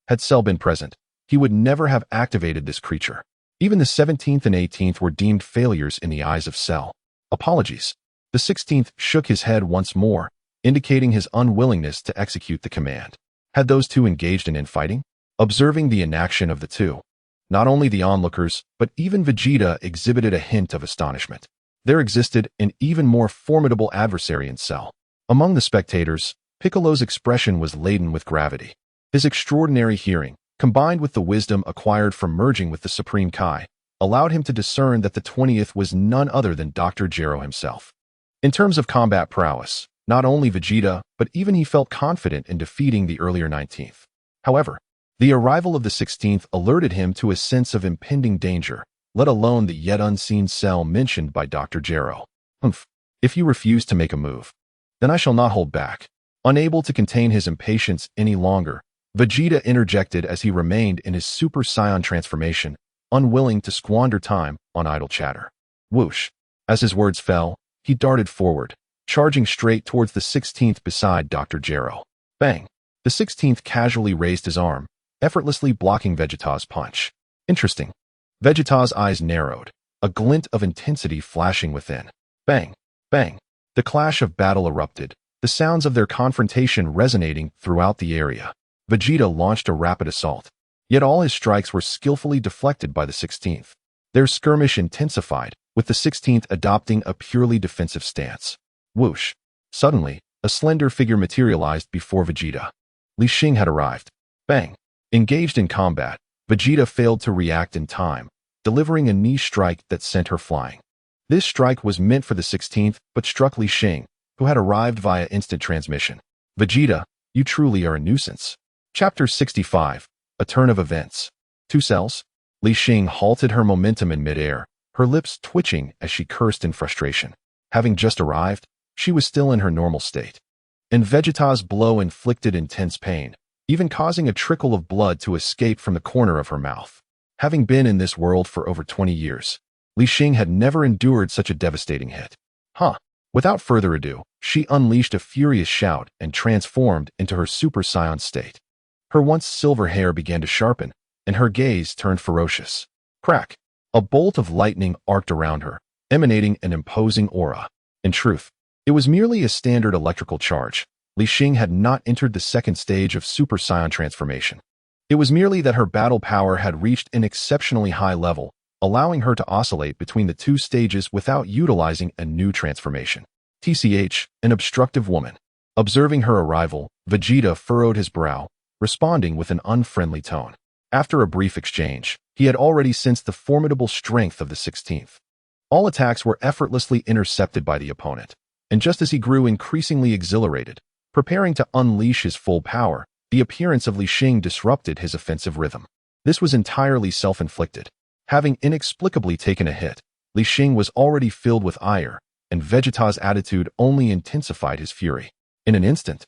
Had Cell been present, he would never have activated this creature. Even the 17th and 18th were deemed failures in the eyes of Cell. Apologies. The 16th shook his head once more, indicating his unwillingness to execute the command. Had those two engaged in infighting? Observing the inaction of the two, not only the onlookers, but even Vegeta exhibited a hint of astonishment. There existed an even more formidable adversary in Cell. Among the spectators, Piccolo's expression was laden with gravity. His extraordinary hearing, combined with the wisdom acquired from merging with the Supreme Kai, allowed him to discern that the 20th was none other than Dr. Gero himself. In terms of combat prowess, not only Vegeta, but even he felt confident in defeating the earlier 19th. However, the arrival of the 16th alerted him to a sense of impending danger, let alone the yet unseen Cell mentioned by Dr. Gero. If you refuse to make a move, then I shall not hold back. Unable to contain his impatience any longer, Vegeta interjected as he remained in his Super Saiyan transformation, unwilling to squander time on idle chatter. Whoosh! As his words fell, he darted forward, charging straight towards the 16th beside Dr. Gero. Bang! The 16th casually raised his arm, effortlessly blocking Vegeta's punch. Interesting. Vegeta's eyes narrowed, a glint of intensity flashing within. Bang! Bang! The clash of battle erupted, the sounds of their confrontation resonating throughout the area. Vegeta launched a rapid assault, yet all his strikes were skillfully deflected by the 16th. Their skirmish intensified, with the 16th adopting a purely defensive stance. Whoosh! Suddenly, a slender figure materialized before Vegeta. Li Xing had arrived. Bang! Engaged in combat, Vegeta failed to react in time, delivering a knee strike that sent her flying. This strike was meant for the 16th, but struck Li Xing, who had arrived via instant transmission. Vegeta, you truly are a nuisance. Chapter 65, A Turn of Events. Two cells? Li Xing halted her momentum in midair, her lips twitching as she cursed in frustration. Having just arrived, she was still in her normal state. And Vegeta's blow inflicted intense pain, even causing a trickle of blood to escape from the corner of her mouth. Having been in this world for over 20 years, Li Xing had never endured such a devastating hit. Without further ado, she unleashed a furious shout and transformed into her Super Saiyan state. Her once silver hair began to sharpen, and her gaze turned ferocious. Crack! A bolt of lightning arced around her, emanating an imposing aura. In truth, it was merely a standard electrical charge. Li Xing had not entered the second stage of Super Saiyan transformation. It was merely that her battle power had reached an exceptionally high level, allowing her to oscillate between the two stages without utilizing a new transformation. TCH, an obstructive woman. Observing her arrival, Vegeta furrowed his brow, responding with an unfriendly tone. After a brief exchange, he had already sensed the formidable strength of the 16th. All attacks were effortlessly intercepted by the opponent, and just as he grew increasingly exhilarated, preparing to unleash his full power, the appearance of Li Xing disrupted his offensive rhythm. This was entirely self-inflicted. Having inexplicably taken a hit, Li Xing was already filled with ire, and Vegeta's attitude only intensified his fury. In an instant,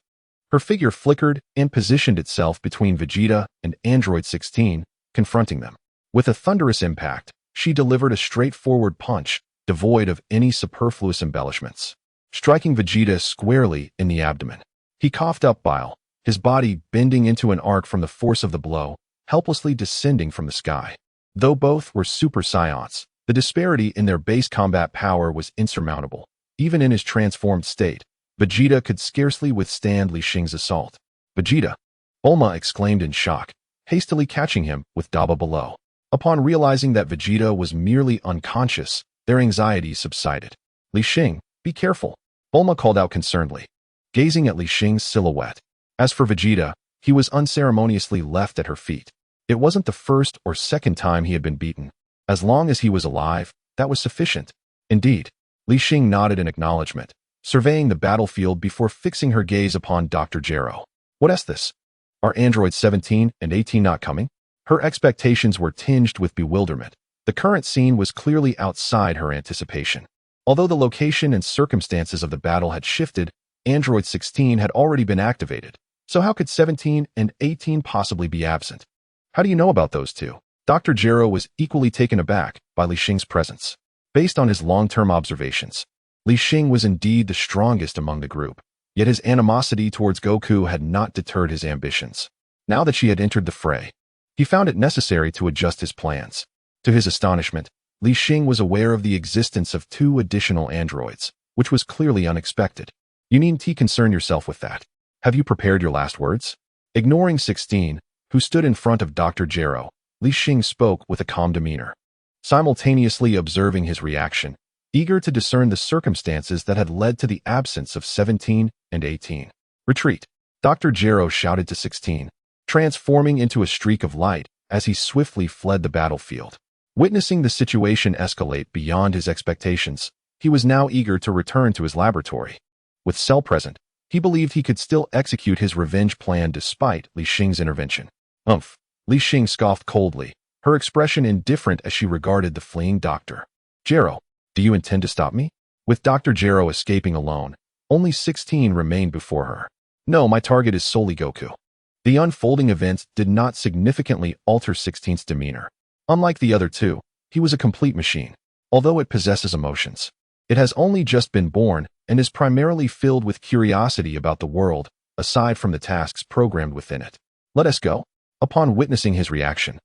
her figure flickered and positioned itself between Vegeta and Android 16, confronting them. With a thunderous impact, she delivered a straightforward punch, devoid of any superfluous embellishments, striking Vegeta squarely in the abdomen. He coughed up bile, his body bending into an arc from the force of the blow, helplessly descending from the sky. Though both were Super Saiyans, the disparity in their base combat power was insurmountable. Even in his transformed state, Vegeta could scarcely withstand Li Xing's assault. "Vegeta!" Bulma exclaimed in shock, hastily catching him with Daba below. Upon realizing that Vegeta was merely unconscious, their anxiety subsided. "Li Xing, be careful," Bulma called out concernedly, gazing at Li Xing's silhouette. As for Vegeta, he was unceremoniously left at her feet. It wasn't the first or second time he had been beaten. As long as he was alive, that was sufficient. Indeed, Li Xing nodded in acknowledgement, surveying the battlefield before fixing her gaze upon Dr. Gero. "What is this? Are androids 17 and 18 not coming?" Her expectations were tinged with bewilderment. The current scene was clearly outside her anticipation. Although the location and circumstances of the battle had shifted, Android 16 had already been activated. So how could 17 and 18 possibly be absent? "How do you know about those two?" Dr. Gero was equally taken aback by Li Xing's presence. Based on his long-term observations, Li Xing was indeed the strongest among the group, yet his animosity towards Goku had not deterred his ambitions. Now that she had entered the fray, he found it necessary to adjust his plans. To his astonishment, Li Xing was aware of the existence of 2 additional androids, which was clearly unexpected. "You needn't concern yourself with that. Have you prepared your last words?" Ignoring 16, who stood in front of Dr. Gero, Li Xing spoke with a calm demeanor, simultaneously observing his reaction, eager to discern the circumstances that had led to the absence of 17 and 18. "Retreat!" Dr. Gero shouted to 16, transforming into a streak of light as he swiftly fled the battlefield. Witnessing the situation escalate beyond his expectations, he was now eager to return to his laboratory. With Cell present, he believed he could still execute his revenge plan despite Li Xing's intervention. "Umph," Li Xing scoffed coldly, her expression indifferent as she regarded the fleeing doctor. "Gero, do you intend to stop me?" With Dr. Gero escaping alone, only 16 remained before her. "No, my target is solely Goku." The unfolding events did not significantly alter 16's demeanor. Unlike the other two, he was a complete machine. Although it possesses emotions, it has only just been born and is primarily filled with curiosity about the world, aside from the tasks programmed within it. "Let us go." Upon witnessing his reaction,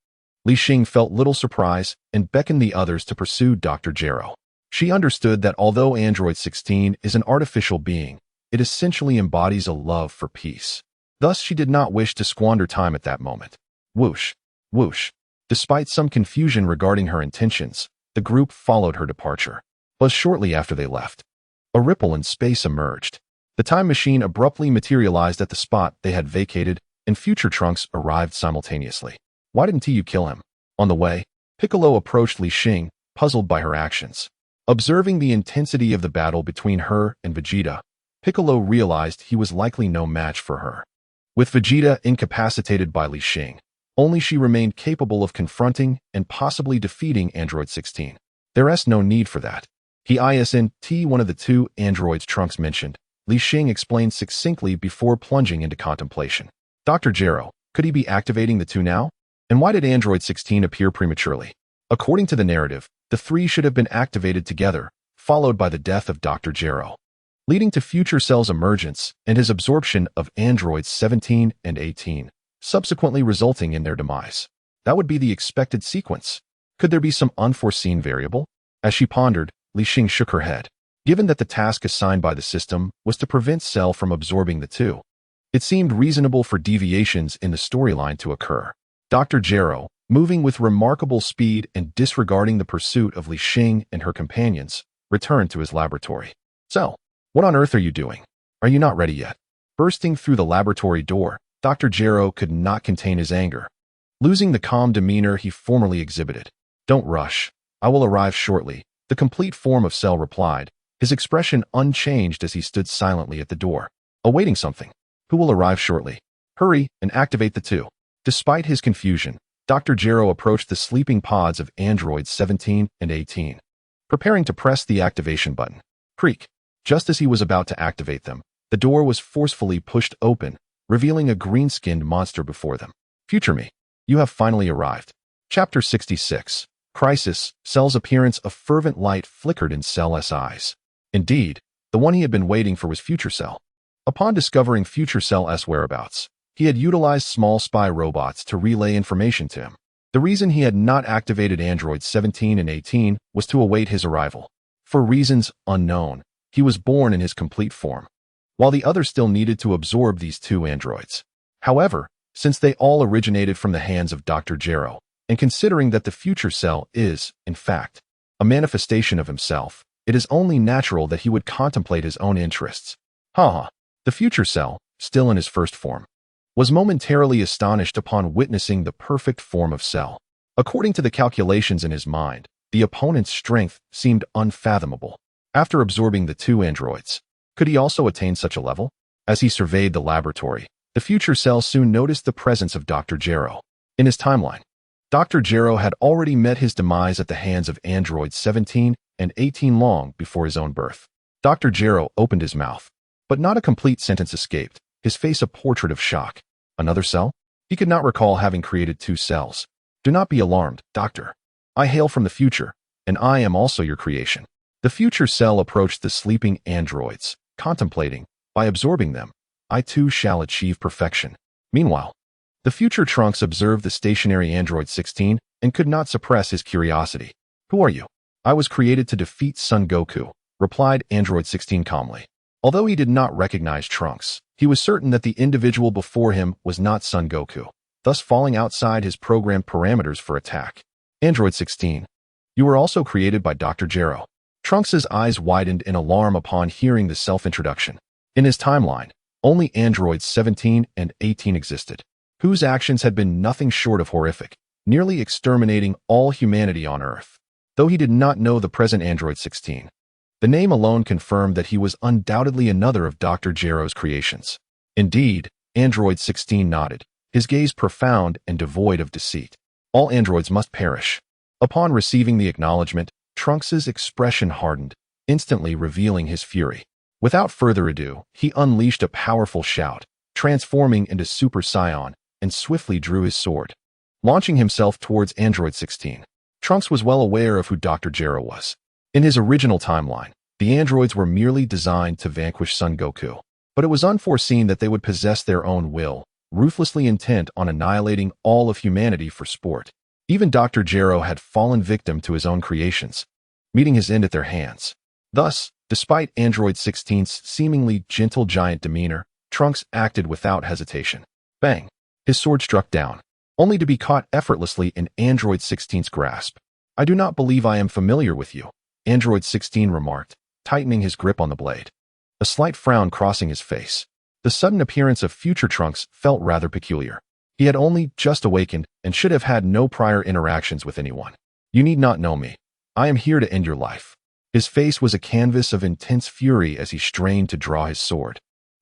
Li Xing felt little surprise and beckoned the others to pursue Dr. Gero. She understood that although Android 16 is an artificial being, it essentially embodies a love for peace. Thus, she did not wish to squander time at that moment. Whoosh, whoosh. Despite some confusion regarding her intentions, the group followed her departure. But shortly after they left, a ripple in space emerged. The time machine abruptly materialized at the spot they had vacated, and future Trunks arrived simultaneously. "Why didn't you kill him?" On the way, Piccolo approached Li Xing, puzzled by her actions. Observing the intensity of the battle between her and Vegeta, Piccolo realized he was likely no match for her. With Vegeta incapacitated by Li Xing, only she remained capable of confronting and possibly defeating Android 16. There is no need for that. He isn't one of the 2 androids Trunks mentioned, Li Xing explained succinctly before plunging into contemplation. "Dr. Gero, could he be activating the 2 now? And why did Android 16 appear prematurely?" According to the narrative, the 3 should have been activated together, followed by the death of Dr. Gero, leading to Future Cell's emergence and his absorption of androids 17 and 18, subsequently resulting in their demise. That would be the expected sequence. Could there be some unforeseen variable? As she pondered, Li Xing shook her head. Given that the task assigned by the system was to prevent Cell from absorbing the 2, it seemed reasonable for deviations in the storyline to occur. Dr. Gero, moving with remarkable speed and disregarding the pursuit of Li Xing and her companions, returned to his laboratory. "So, what on earth are you doing? Are you not ready yet?" Bursting through the laboratory door, Dr. Gero could not contain his anger. Losing the calm demeanor he formerly exhibited. "Don't rush. I will arrive shortly," The complete form of Cell replied, his expression unchanged as he stood silently at the door, awaiting something. Who will arrive shortly? Hurry and activate the two. Despite his confusion, Dr. Gero approached the sleeping pods of androids 17 and 18, preparing to press the activation button. Creak. Just as he was about to activate them, the door was forcefully pushed open, revealing a green-skinned monster before them. Future me, you have finally arrived. Chapter 66. Crisis. Cell's appearance. A fervent light flickered in Cell's eyes. Indeed, the one he had been waiting for was Future Cell. Upon discovering Future Cell's whereabouts, he had utilized small spy robots to relay information to him. The reason he had not activated androids 17 and 18 was to await his arrival. For reasons unknown, he was born in his complete form, while the others still needed to absorb these two androids. However, since they all originated from the hands of Dr. Gero, and considering that the Future Cell is, in fact, a manifestation of himself, it is only natural that he would contemplate his own interests. The Future Cell, still in his first form, was momentarily astonished upon witnessing the perfect form of Cell. According to the calculations in his mind, the opponent's strength seemed unfathomable. After absorbing the two androids, could he also attain such a level? As he surveyed the laboratory, the Future Cell soon noticed the presence of Dr. Gero. In his timeline, Dr. Gero had already met his demise at the hands of androids 17 and 18 long before his own birth. Dr. Gero opened his mouth, but not a complete sentence escaped, his face a portrait of shock. Another cell? He could not recall having created two cells. Do not be alarmed, Doctor. I hail from the future, and I am also your creation. The Future Cell approached the sleeping androids, contemplating, by absorbing them, I too shall achieve perfection. Meanwhile, the future Trunks observed the stationary android 16 and could not suppress his curiosity. Who are you? I was created to defeat Son Goku, replied android 16 calmly. Although he did not recognize Trunks, he was certain that the individual before him was not Son Goku, thus falling outside his programmed parameters for attack. Android 16. You were also created by Dr. Gero. Trunks' eyes widened in alarm upon hearing the self-introduction. In his timeline, only androids 17 and 18 existed, whose actions had been nothing short of horrific, nearly exterminating all humanity on Earth. Though he did not know the present android 16, the name alone confirmed that he was undoubtedly another of Dr. Gero's creations. Indeed, android 16 nodded, his gaze profound and devoid of deceit. All androids must perish. Upon receiving the acknowledgement, Trunks' expression hardened, instantly revealing his fury. Without further ado, he unleashed a powerful shout, transforming into Super Saiyan, and swiftly drew his sword, launching himself towards android 16. Trunks was well aware of who Dr. Gero was. In his original timeline, the androids were merely designed to vanquish Son Goku, but it was unforeseen that they would possess their own will, ruthlessly intent on annihilating all of humanity for sport. Even Dr. Gero had fallen victim to his own creations, meeting his end at their hands. Thus, despite android 16's seemingly gentle giant demeanor, Trunks acted without hesitation. Bang! His sword struck down, only to be caught effortlessly in android 16's grasp. I do not believe I am familiar with you, android 16 remarked, tightening his grip on the blade. A slight frown crossing his face. The sudden appearance of future Trunks felt rather peculiar. He had only just awakened and should have had no prior interactions with anyone. You need not know me. I am here to end your life. His face was a canvas of intense fury as he strained to draw his sword,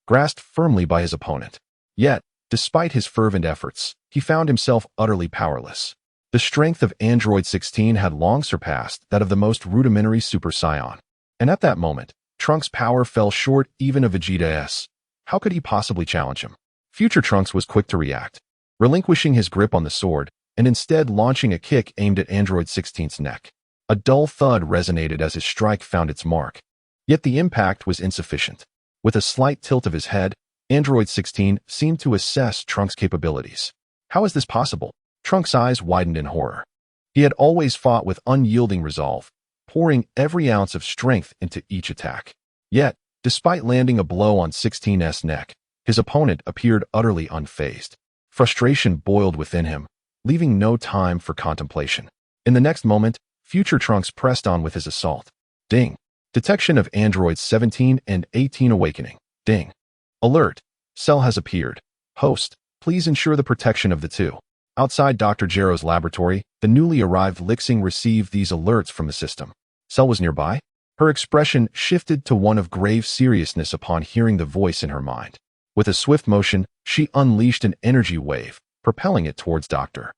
grasped firmly by his opponent. Yet, despite his fervent efforts, he found himself utterly powerless. The strength of android 16 had long surpassed that of the most rudimentary Super Saiyan. And at that moment, Trunks' power fell short even of Vegeta's. How could he possibly challenge him? Future Trunks was quick to react, relinquishing his grip on the sword, and instead launching a kick aimed at android 16's neck. A dull thud resonated as his strike found its mark. Yet the impact was insufficient. With a slight tilt of his head, android 16 seemed to assess Trunks' capabilities. How is this possible? Trunks' eyes widened in horror. He had always fought with unyielding resolve, pouring every ounce of strength into each attack. Yet, despite landing a blow on 16's neck, his opponent appeared utterly unfazed. Frustration boiled within him, leaving no time for contemplation. In the next moment, future Trunks pressed on with his assault. Ding. Detection of androids 17 and 18 awakening. Ding. Alert. Cell has appeared. Host, please ensure the protection of the two. Outside Dr. Gero's laboratory, the newly arrived Li Xing received these alerts from the system. Cell was nearby. Her expression shifted to one of grave seriousness upon hearing the voice in her mind. With a swift motion, she unleashed an energy wave, propelling it towards Dr.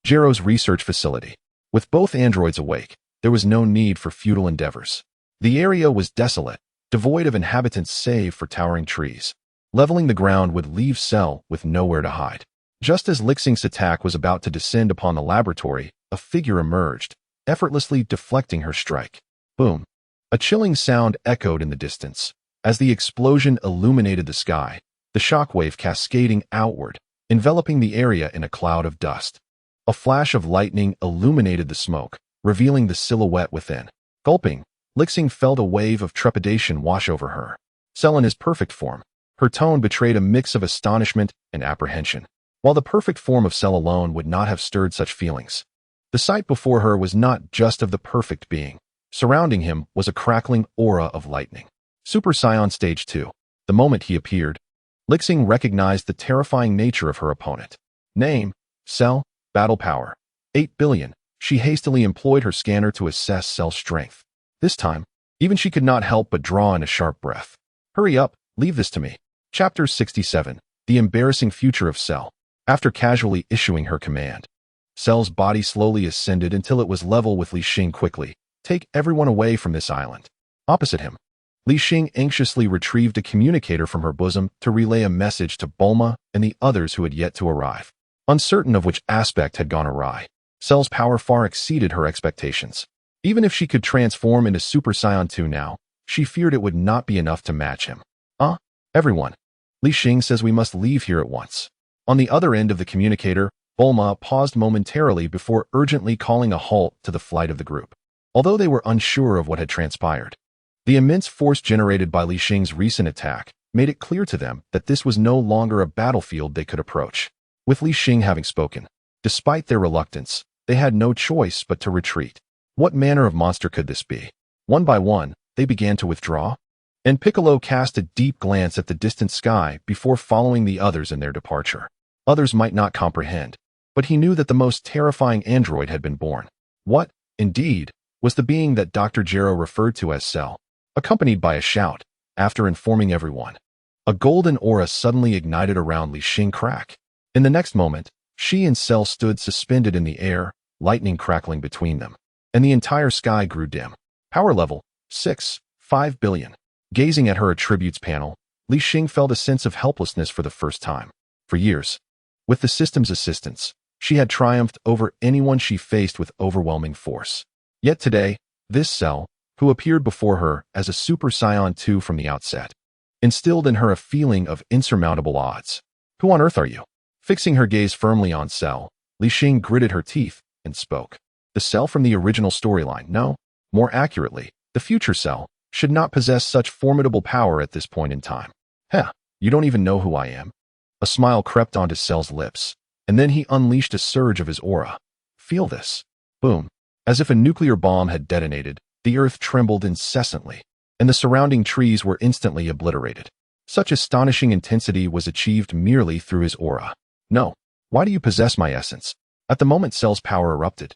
Gero's research facility. With both androids awake, there was no need for futile endeavors. The area was desolate, devoid of inhabitants save for towering trees. Leveling the ground would leave Cell with nowhere to hide. Just as Li Xing's attack was about to descend upon the laboratory, a figure emerged, effortlessly deflecting her strike. Boom! A chilling sound echoed in the distance. As the explosion illuminated the sky, the shockwave cascading outward, enveloping the area in a cloud of dust. A flash of lightning illuminated the smoke, revealing the silhouette within. Gulping, Li Xing felt a wave of trepidation wash over her. Cell in his perfect form, her tone betrayed a mix of astonishment and apprehension. While the perfect form of Cell alone would not have stirred such feelings, the sight before her was not just of the perfect being. Surrounding him was a crackling aura of lightning. Super Saiyan Stage 2. The moment he appeared, Li Xing recognized the terrifying nature of her opponent. Name, Cell, battle power, 8 billion. She hastily employed her scanner to assess Cell's strength. This time, even she could not help but draw in a sharp breath. Hurry up, leave this to me. Chapter 67. The embarrassing future of Cell. After casually issuing her command, Cell's body slowly ascended until it was level with Li Xing. Quickly, take everyone away from this island. Opposite him, Li Xing anxiously retrieved a communicator from her bosom to relay a message to Bulma and the others who had yet to arrive. Uncertain of which aspect had gone awry, Cell's power far exceeded her expectations. Even if she could transform into Super Saiyan 2 now, she feared it would not be enough to match him. Everyone. Li Xing says we must leave here at once. On the other end of the communicator, Bulma paused momentarily before urgently calling a halt to the flight of the group. Although they were unsure of what had transpired, the immense force generated by Li Xing's recent attack made it clear to them that this was no longer a battlefield they could approach. With Li Xing having spoken, despite their reluctance, they had no choice but to retreat. What manner of monster could this be? One by one, they began to withdraw, and Piccolo cast a deep glance at the distant sky before following the others in their departure. Others might not comprehend, but he knew that the most terrifying android had been born. What, indeed, was the being that Dr. Gero referred to as Cell? Accompanied by a shout, after informing everyone, a golden aura suddenly ignited around Li Xing. Crack. In the next moment, she and Cell stood suspended in the air, lightning crackling between them, and the entire sky grew dim. Power level, 5 billion. Gazing at her attributes panel, Li Xing felt a sense of helplessness for the first time. For years, with the system's assistance, she had triumphed over anyone she faced with overwhelming force. Yet today, this Cell, who appeared before her as a Super Saiyan 2 from the outset, instilled in her a feeling of insurmountable odds. Who on earth are you? Fixing her gaze firmly on Cell, Li Xing gritted her teeth and spoke. The Cell from the original storyline, no, more accurately, the future Cell, should not possess such formidable power at this point in time. You don't even know who I am? A smile crept onto Cell's lips, and then he unleashed a surge of his aura. Feel this. Boom. As if a nuclear bomb had detonated, the earth trembled incessantly, and the surrounding trees were instantly obliterated. Such astonishing intensity was achieved merely through his aura. No. Why do you possess my essence? At the moment Cell's power erupted,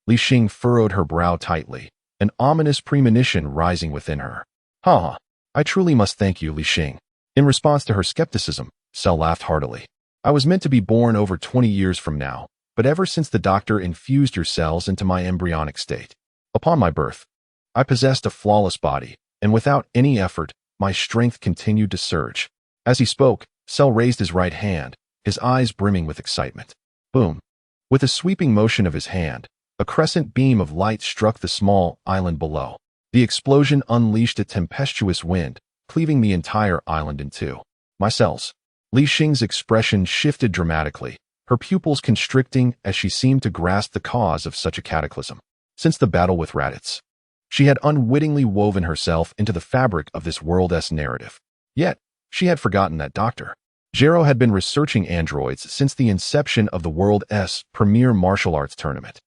Li Xing furrowed her brow tightly, an ominous premonition rising within her. I truly must thank you, Li Xing. In response to her skepticism, Cell laughed heartily. I was meant to be born over 20 years from now, but ever since the doctor infused your cells into my embryonic state, upon my birth, I possessed a flawless body, and without any effort, my strength continued to surge. As he spoke, Cell raised his right hand, his eyes brimming with excitement. Boom. With a sweeping motion of his hand, a crescent beam of light struck the small island below. The explosion unleashed a tempestuous wind, cleaving the entire island in two. My cells. Li Xing's expression shifted dramatically, her pupils constricting as she seemed to grasp the cause of such a cataclysm. Since the battle with Raditz, she had unwittingly woven herself into the fabric of this world's narrative. Yet, she had forgotten that Dr. Gero had been researching androids since the inception of the world's premier martial arts tournament.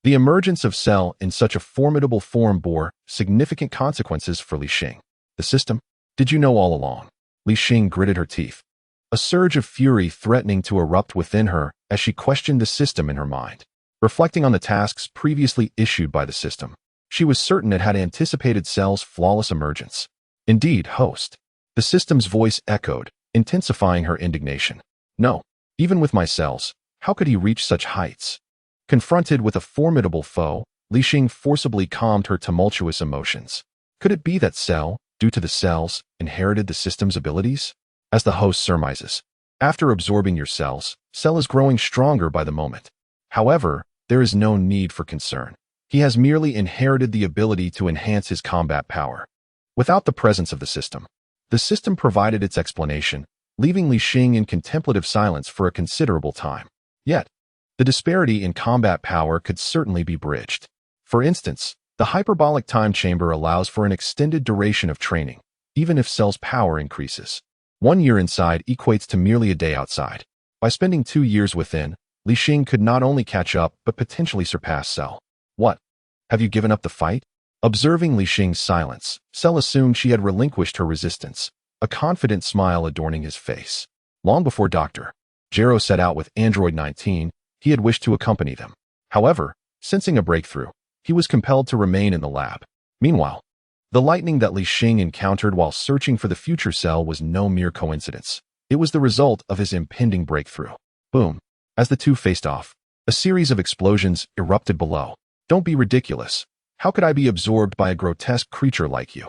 The emergence of Cell in such a formidable form bore significant consequences for Li Xing. The system? Did you know all along? Li Xing gritted her teeth, a surge of fury threatening to erupt within her as she questioned the system in her mind. Reflecting on the tasks previously issued by the system, She was certain it had anticipated Cell's flawless emergence. Indeed, host. The system's voice echoed, intensifying her indignation. No, even with my cells, how could he reach such heights? Confronted with a formidable foe, Li Xing forcibly calmed her tumultuous emotions. Could it be that Cell, due to the cells, inherited the system's abilities? As the host surmises, after absorbing your cells, Cell is growing stronger by the moment. However, there is no need for concern. He has merely inherited the ability to enhance his combat power. Without the presence of the system provided its explanation, leaving Li Xing in contemplative silence for a considerable time. Yet, the disparity in combat power could certainly be bridged. For instance, the hyperbolic time chamber allows for an extended duration of training, even if Cell's power increases. 1 year inside equates to merely a day outside. By spending 2 years within, Li Xing could not only catch up but potentially surpass Cell. What? Have you given up the fight? Observing Li Xing's silence, Cell assumed she had relinquished her resistance, a confident smile adorning his face. Long before Dr. Gero set out with Android 19, he had wished to accompany them. However, sensing a breakthrough, he was compelled to remain in the lab. Meanwhile, the lightning that Li Xing encountered while searching for the future Cell was no mere coincidence. It was the result of his impending breakthrough. Boom. As the two faced off, a series of explosions erupted below. Don't be ridiculous. How could I be absorbed by a grotesque creature like you?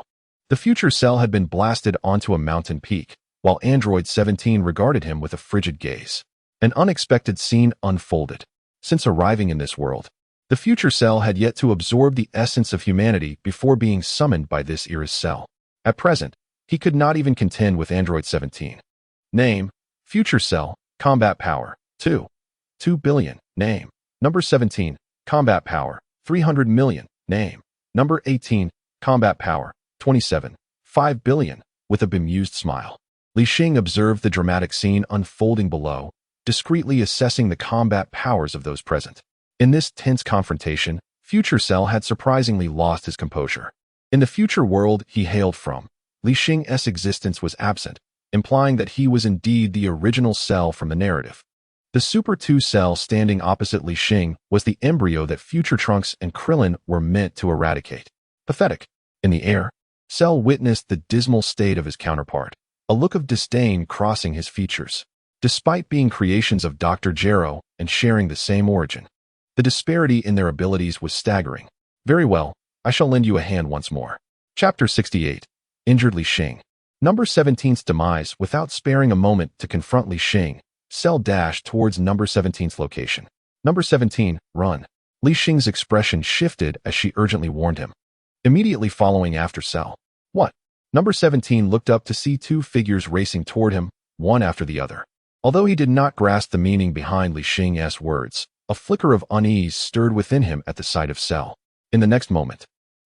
The future Cell had been blasted onto a mountain peak, while Android 17 regarded him with a frigid gaze. An unexpected scene unfolded. Since arriving in this world, the future Cell had yet to absorb the essence of humanity before being summoned by this era's Cell. At present, he could not even contend with Android 17. Name: Future Cell, Combat Power, 2 billion. Name: Number 17, Combat Power, 300 million. Name: Number 18, Combat Power, 5 billion. With a bemused smile, Li Xing observed the dramatic scene unfolding below, discreetly assessing the combat powers of those present. In this tense confrontation, Future Cell had surprisingly lost his composure. In the future world he hailed from, Li Xing's existence was absent, implying that he was indeed the original Cell from the narrative. The Super 2 Cell standing opposite Li Xing was the embryo that Future Trunks and Krillin were meant to eradicate. Pathetic. In the air, Cell witnessed the dismal state of his counterpart, a look of disdain crossing his features. Despite being creations of Dr. Gero and sharing the same origin, the disparity in their abilities was staggering. Very well, I shall lend you a hand once more. Chapter 68. Injured Li Xing. Number 17's demise. Without sparing a moment to confront Li Xing, Cell dashed towards Number 17's location. Number 17, run. Li Xing's expression shifted as she urgently warned him. Immediately following after Cell. What? Number 17 looked up to see two figures racing toward him, one after the other. Although he did not grasp the meaning behind Li Xing's words, a flicker of unease stirred within him at the sight of Cell. In the next moment,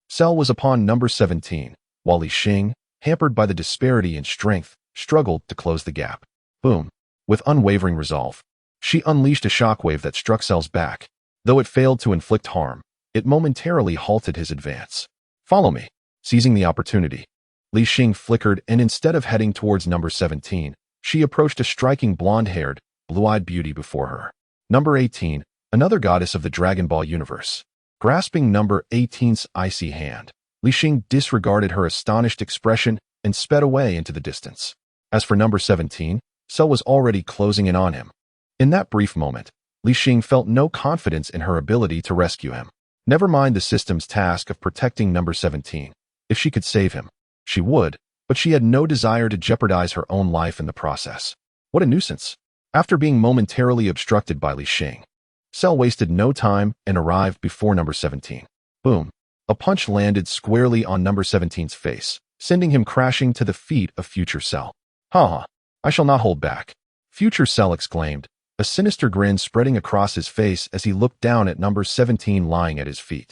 Cell was upon Number 17, while Li Xing, hampered by the disparity in strength, struggled to close the gap. Boom. With unwavering resolve, she unleashed a shockwave that struck Cell's back. Though it failed to inflict harm, it momentarily halted his advance. Follow me. Seizing the opportunity, Li Xing flickered, and instead of heading towards Number 17, she approached a striking blonde-haired, blue-eyed beauty before her. Number 18, another goddess of the Dragon Ball universe. Grasping Number 18's icy hand, Li Xing disregarded her astonished expression and sped away into the distance. As for Number 17, Cell was already closing in on him. In that brief moment, Li Xing felt no confidence in her ability to rescue him. Never mind the system's task of protecting Number 17. If she could save him, she would, but she had no desire to jeopardize her own life in the process. What a nuisance. After being momentarily obstructed by Li Xing, Cell wasted no time and arrived before Number 17. Boom. A punch landed squarely on Number 17's face, sending him crashing to the feet of Future Cell. Ha! I shall not hold back. Future Cell exclaimed, a sinister grin spreading across his face as he looked down at Number 17 lying at his feet.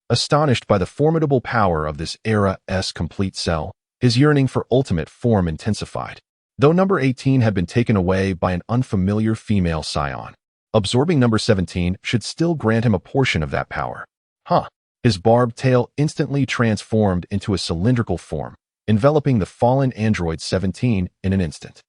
Astonished by the formidable power of this era's complete Cell, his yearning for ultimate form intensified. Though Number 18 had been taken away by an unfamiliar female scion, absorbing Number 17 should still grant him a portion of that power. His barbed tail instantly transformed into a cylindrical form, enveloping the fallen android 17 in an instant.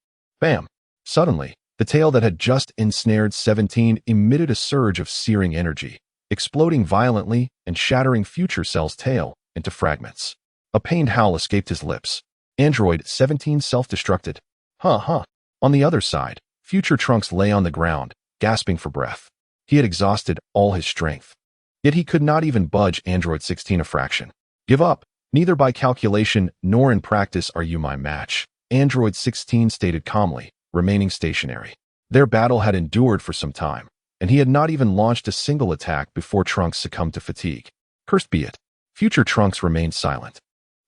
Bam! Suddenly, the tail that had just ensnared 17 emitted a surge of searing energy, exploding violently and shattering Future Cell's tail into fragments. A pained howl escaped his lips. Android 17 self-destructed. Huh. On the other side, Future Trunks lay on the ground, gasping for breath. He had exhausted all his strength. Yet he could not even budge Android 16 a fraction. Give up. Neither by calculation nor in practice are you my match, Android 16 stated calmly, remaining stationary. Their battle had endured for some time, and he had not even launched a single attack before Trunks succumbed to fatigue. Cursed be it. Future Trunks remained silent,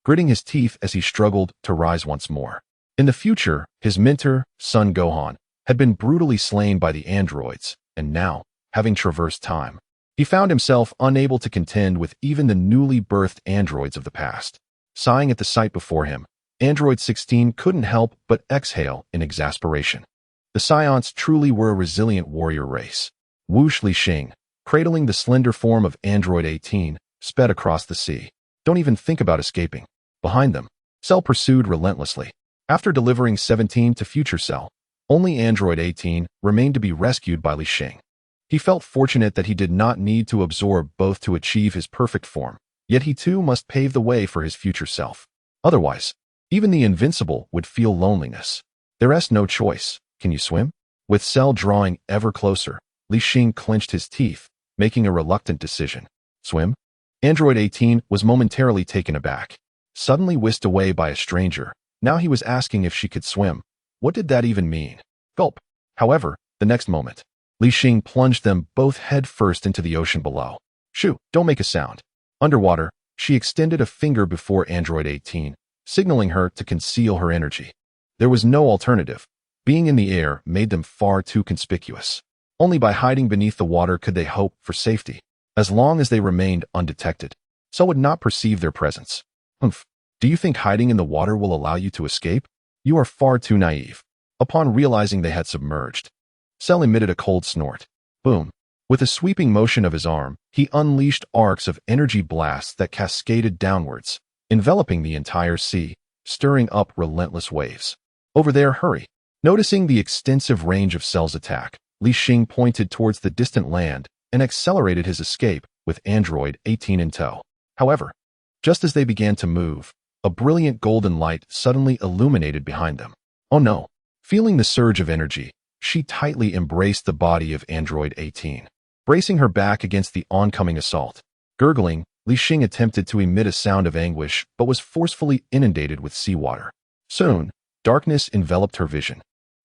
gritting his teeth as he struggled to rise once more. In the future, his mentor, son Gohan, had been brutally slain by the androids, and now, having traversed time, he found himself unable to contend with even the newly birthed androids of the past. Sighing at the sight before him, Android 16 couldn't help but exhale in exasperation. The Saiyans truly were a resilient warrior race. Whoosh Li Xing, cradling the slender form of Android 18, sped across the sea. Don't even think about escaping. Behind them, Cell pursued relentlessly. After delivering 17 to Future Cell, only Android 18 remained to be rescued by Li Xing. He felt fortunate that he did not need to absorb both to achieve his perfect form, yet he too must pave the way for his future self. Otherwise, even the invincible would feel loneliness. There's no choice. Can you swim? With Cell drawing ever closer, Li Xing clenched his teeth, making a reluctant decision. Swim? Android 18 was momentarily taken aback. Suddenly whisked away by a stranger, now he was asking if she could swim. What did that even mean? Gulp. However, the next moment, Li Xing plunged them both head first into the ocean below. Shoo, don't make a sound. Underwater, she extended a finger before Android 18, signaling her to conceal her energy. There was no alternative. Being in the air made them far too conspicuous. Only by hiding beneath the water could they hope for safety. As long as they remained undetected, Cell would not perceive their presence. Humph. Do you think hiding in the water will allow you to escape? You are far too naive. Upon realizing they had submerged, Cell emitted a cold snort. Boom. With a sweeping motion of his arm, he unleashed arcs of energy blasts that cascaded downwards, enveloping the entire sea, stirring up relentless waves. Over there, hurry. Noticing the extensive range of Cell's attack, Li Xing pointed towards the distant land and accelerated his escape with Android 18 in tow. However, just as they began to move, a brilliant golden light suddenly illuminated behind them. Oh no. Feeling the surge of energy, she tightly embraced the body of Android 18, bracing her back against the oncoming assault. Gurgling, Li Xing attempted to emit a sound of anguish but was forcefully inundated with seawater. Soon, darkness enveloped her vision,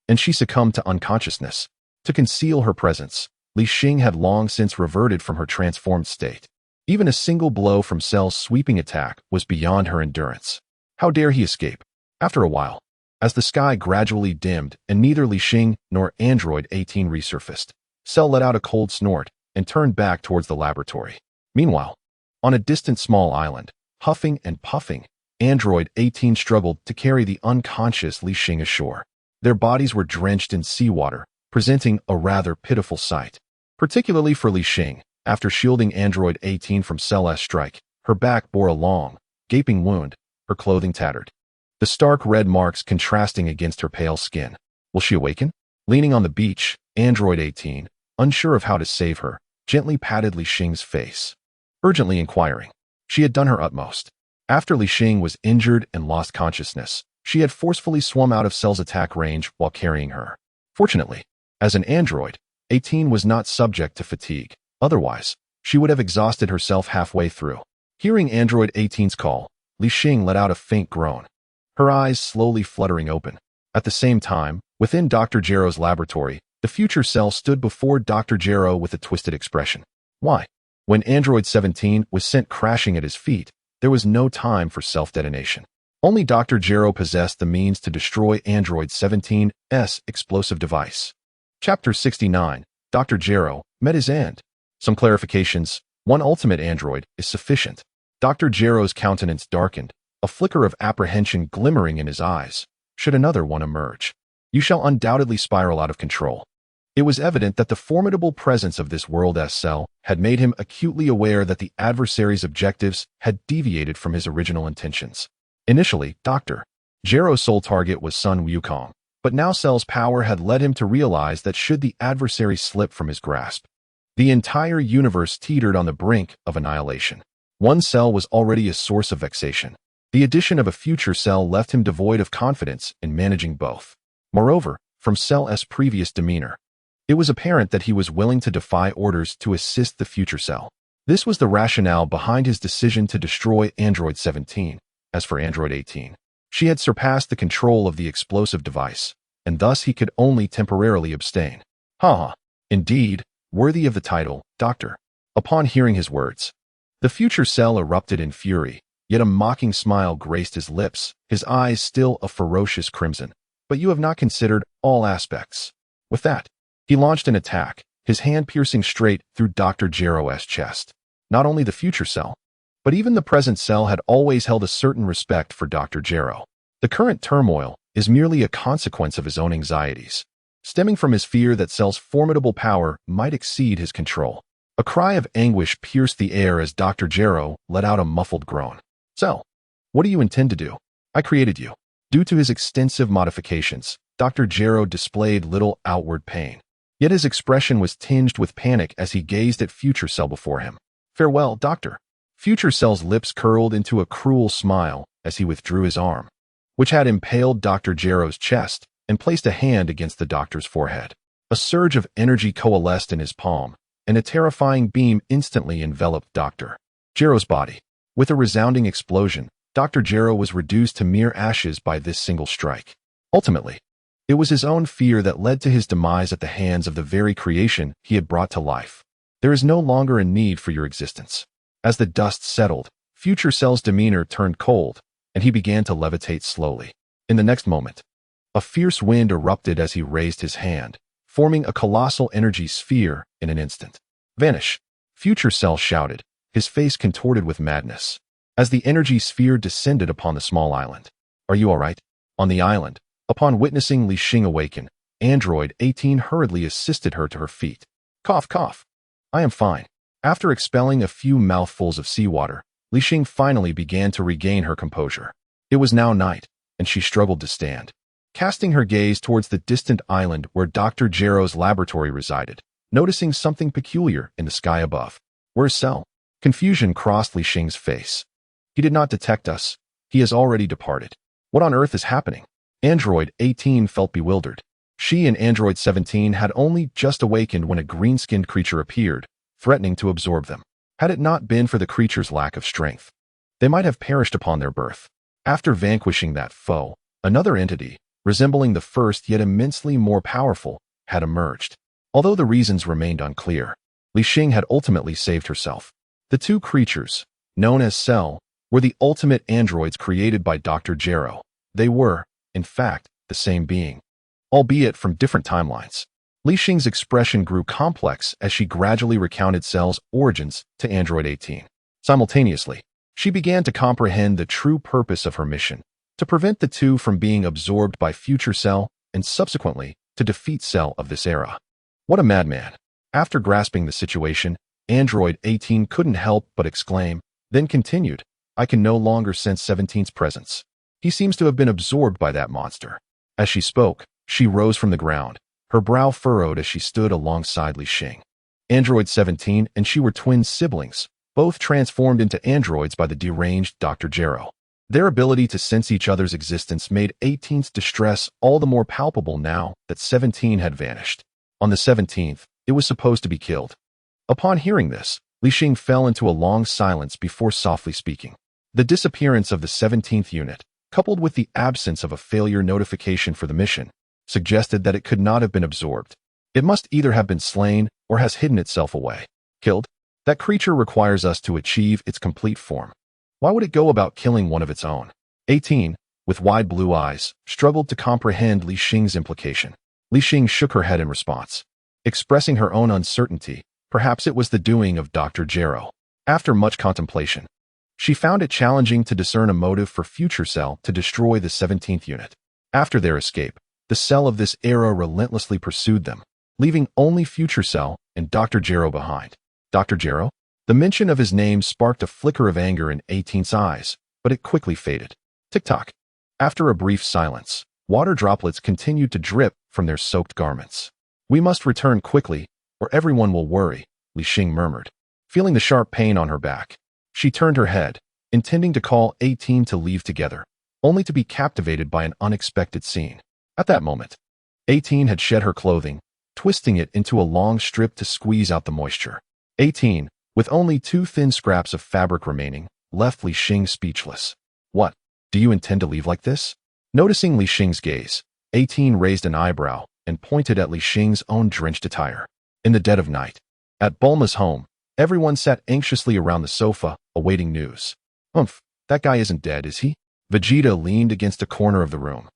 and she succumbed to unconsciousness. To conceal her presence, Li Xing had long since reverted from her transformed state. Even a single blow from Cell's sweeping attack was beyond her endurance. How dare he escape? After a while, as the sky gradually dimmed and neither Li Xing nor Android 18 resurfaced, Cell let out a cold snort and turned back towards the laboratory. Meanwhile, on a distant small island, huffing and puffing, Android 18 struggled to carry the unconscious Li Xing ashore. Their bodies were drenched in seawater, presenting a rather pitiful sight. Particularly for Li Xing, after shielding Android 18 from Cell's strike, her back bore a long, gaping wound, her clothing tattered, the stark red marks contrasting against her pale skin. Will she awaken? Leaning on the beach, Android 18, unsure of how to save her, gently patted Li Xing's face, urgently inquiring. She had done her utmost. After Li Xing was injured and lost consciousness, she had forcefully swum out of Cell's attack range while carrying her. Fortunately, as an android, 18 was not subject to fatigue. Otherwise, she would have exhausted herself halfway through. Hearing Android 18's call, Li Xing let out a faint groan, her eyes slowly fluttering open. At the same time, within Dr. Gero's laboratory, the future Cell stood before Dr. Gero with a twisted expression. Why? When Android 17 was sent crashing at his feet, there was no time for self-detonation. Only Dr. Gero possessed the means to destroy Android 17's explosive device. Chapter 69, Dr. Gero met his end. Some clarifications. One ultimate android is sufficient. Dr. Gero's countenance darkened, a flicker of apprehension glimmering in his eyes. Should another one emerge, you shall undoubtedly spiral out of control. It was evident that the formidable presence of this world-S Cell had made him acutely aware that the adversary's objectives had deviated from his original intentions. Initially, Dr. Gero's sole target was Sun Wukong, but now Cell's power had led him to realize that should the adversary slip from his grasp, The entire universe teetered on the brink of annihilation. One cell was already a source of vexation. The addition of a future cell left him devoid of confidence in managing both. Moreover, from Cell S's previous demeanor, it was apparent that he was willing to defy orders to assist the future cell. This was the rationale behind his decision to destroy Android 17. As for Android 18, she had surpassed the control of the explosive device, and thus he could only temporarily abstain. Haha, indeed, worthy of the title, Doctor. Upon hearing his words, the future cell erupted in fury, yet a mocking smile graced his lips, his eyes still a ferocious crimson. But you have not considered all aspects. With that, he launched an attack, his hand piercing straight through Dr. Gero's chest. Not only the future cell, but even the present cell had always held a certain respect for Dr. Gero. The current turmoil is merely a consequence of his own anxieties, stemming from his fear that Cell's formidable power might exceed his control. A cry of anguish pierced the air as Dr. Gero let out a muffled groan. Cell, what do you intend to do? I created you. Due to his extensive modifications, Dr. Gero displayed little outward pain. Yet his expression was tinged with panic as he gazed at Future Cell before him. Farewell, Doctor. Future Cell's lips curled into a cruel smile as he withdrew his arm, which had impaled Dr. Gero's chest, and placed a hand against the doctor's forehead. A surge of energy coalesced in his palm, and a terrifying beam instantly enveloped Dr. Gero's body. With a resounding explosion, Dr. Gero was reduced to mere ashes by this single strike. Ultimately, it was his own fear that led to his demise at the hands of the very creation he had brought to life. There is no longer a need for your existence. As the dust settled, Future Cell's demeanor turned cold, and he began to levitate slowly. In the next moment, a fierce wind erupted as he raised his hand, forming a colossal energy sphere in an instant. Vanish! Future Cell shouted, his face contorted with madness, as the energy sphere descended upon the small island. Are you all right? On the island, upon witnessing Li Xing awaken, Android 18 hurriedly assisted her to her feet. Cough, cough. I am fine. After expelling a few mouthfuls of seawater, Li Xing finally began to regain her composure. It was now night, and she struggled to stand. Casting her gaze towards the distant island where Dr. Gero's laboratory resided, noticing something peculiar in the sky above. Where's Cell? Confusion crossed Li Xing's face. He did not detect us. He has already departed. What on earth is happening? Android 18 felt bewildered. She and Android 17 had only just awakened when a green-skinned creature appeared, threatening to absorb them. Had it not been for the creature's lack of strength, they might have perished upon their birth. After vanquishing that foe, another entity, resembling the first yet immensely more powerful, had emerged. Although the reasons remained unclear, Li Xing had ultimately saved herself. The two creatures, known as Cell, were the ultimate androids created by Dr. Gero. They were, in fact, the same being, albeit from different timelines. Li Xing's expression grew complex as she gradually recounted Cell's origins to Android 18. Simultaneously, she began to comprehend the true purpose of her mission, to prevent the two from being absorbed by Future Cell and subsequently to defeat Cell of this era. What a madman. After grasping the situation, Android 18 couldn't help but exclaim, then continued, I can no longer sense 17's presence. He seems to have been absorbed by that monster. As she spoke, she rose from the ground, her brow furrowed as she stood alongside Li Xing. Android 17 and she were twin siblings, both transformed into androids by the deranged Dr. Gero. Their ability to sense each other's existence made 18's distress all the more palpable now that 17 had vanished. On the 17th, it was supposed to be killed. Upon hearing this, Li Xing fell into a long silence before softly speaking. The disappearance of the 17th unit, coupled with the absence of a failure notification for the mission, suggested that it could not have been absorbed. It must either have been slain or has hidden itself away. Killed? That creature requires us to achieve its complete form. Why would it go about killing one of its own? 18, with wide blue eyes, struggled to comprehend Li Xing's implication. Li Xing shook her head in response, expressing her own uncertainty. Perhaps it was the doing of Dr. Gero. After much contemplation, she found it challenging to discern a motive for Future Cell to destroy the 17th unit. After their escape, the Cell of this era relentlessly pursued them, leaving only Future Cell and Dr. Gero behind. Dr. Gero? The mention of his name sparked a flicker of anger in 18's eyes, but it quickly faded. Tick-tock. After a brief silence, water droplets continued to drip from their soaked garments. We must return quickly, or everyone will worry, Li Xing murmured. Feeling the sharp pain on her back, she turned her head, intending to call 18 to leave together, only to be captivated by an unexpected scene. At that moment, 18 had shed her clothing, twisting it into a long strip to squeeze out the moisture. 18, with only 2 thin scraps of fabric remaining, left Li Xing speechless. What? Do you intend to leave like this? Noticing Li Xing's gaze, 18 raised an eyebrow and pointed at Li Xing's own drenched attire. In the dead of night, at Bulma's home, everyone sat anxiously around the sofa, awaiting news. That guy isn't dead, is he? Vegeta leaned against a corner of the room,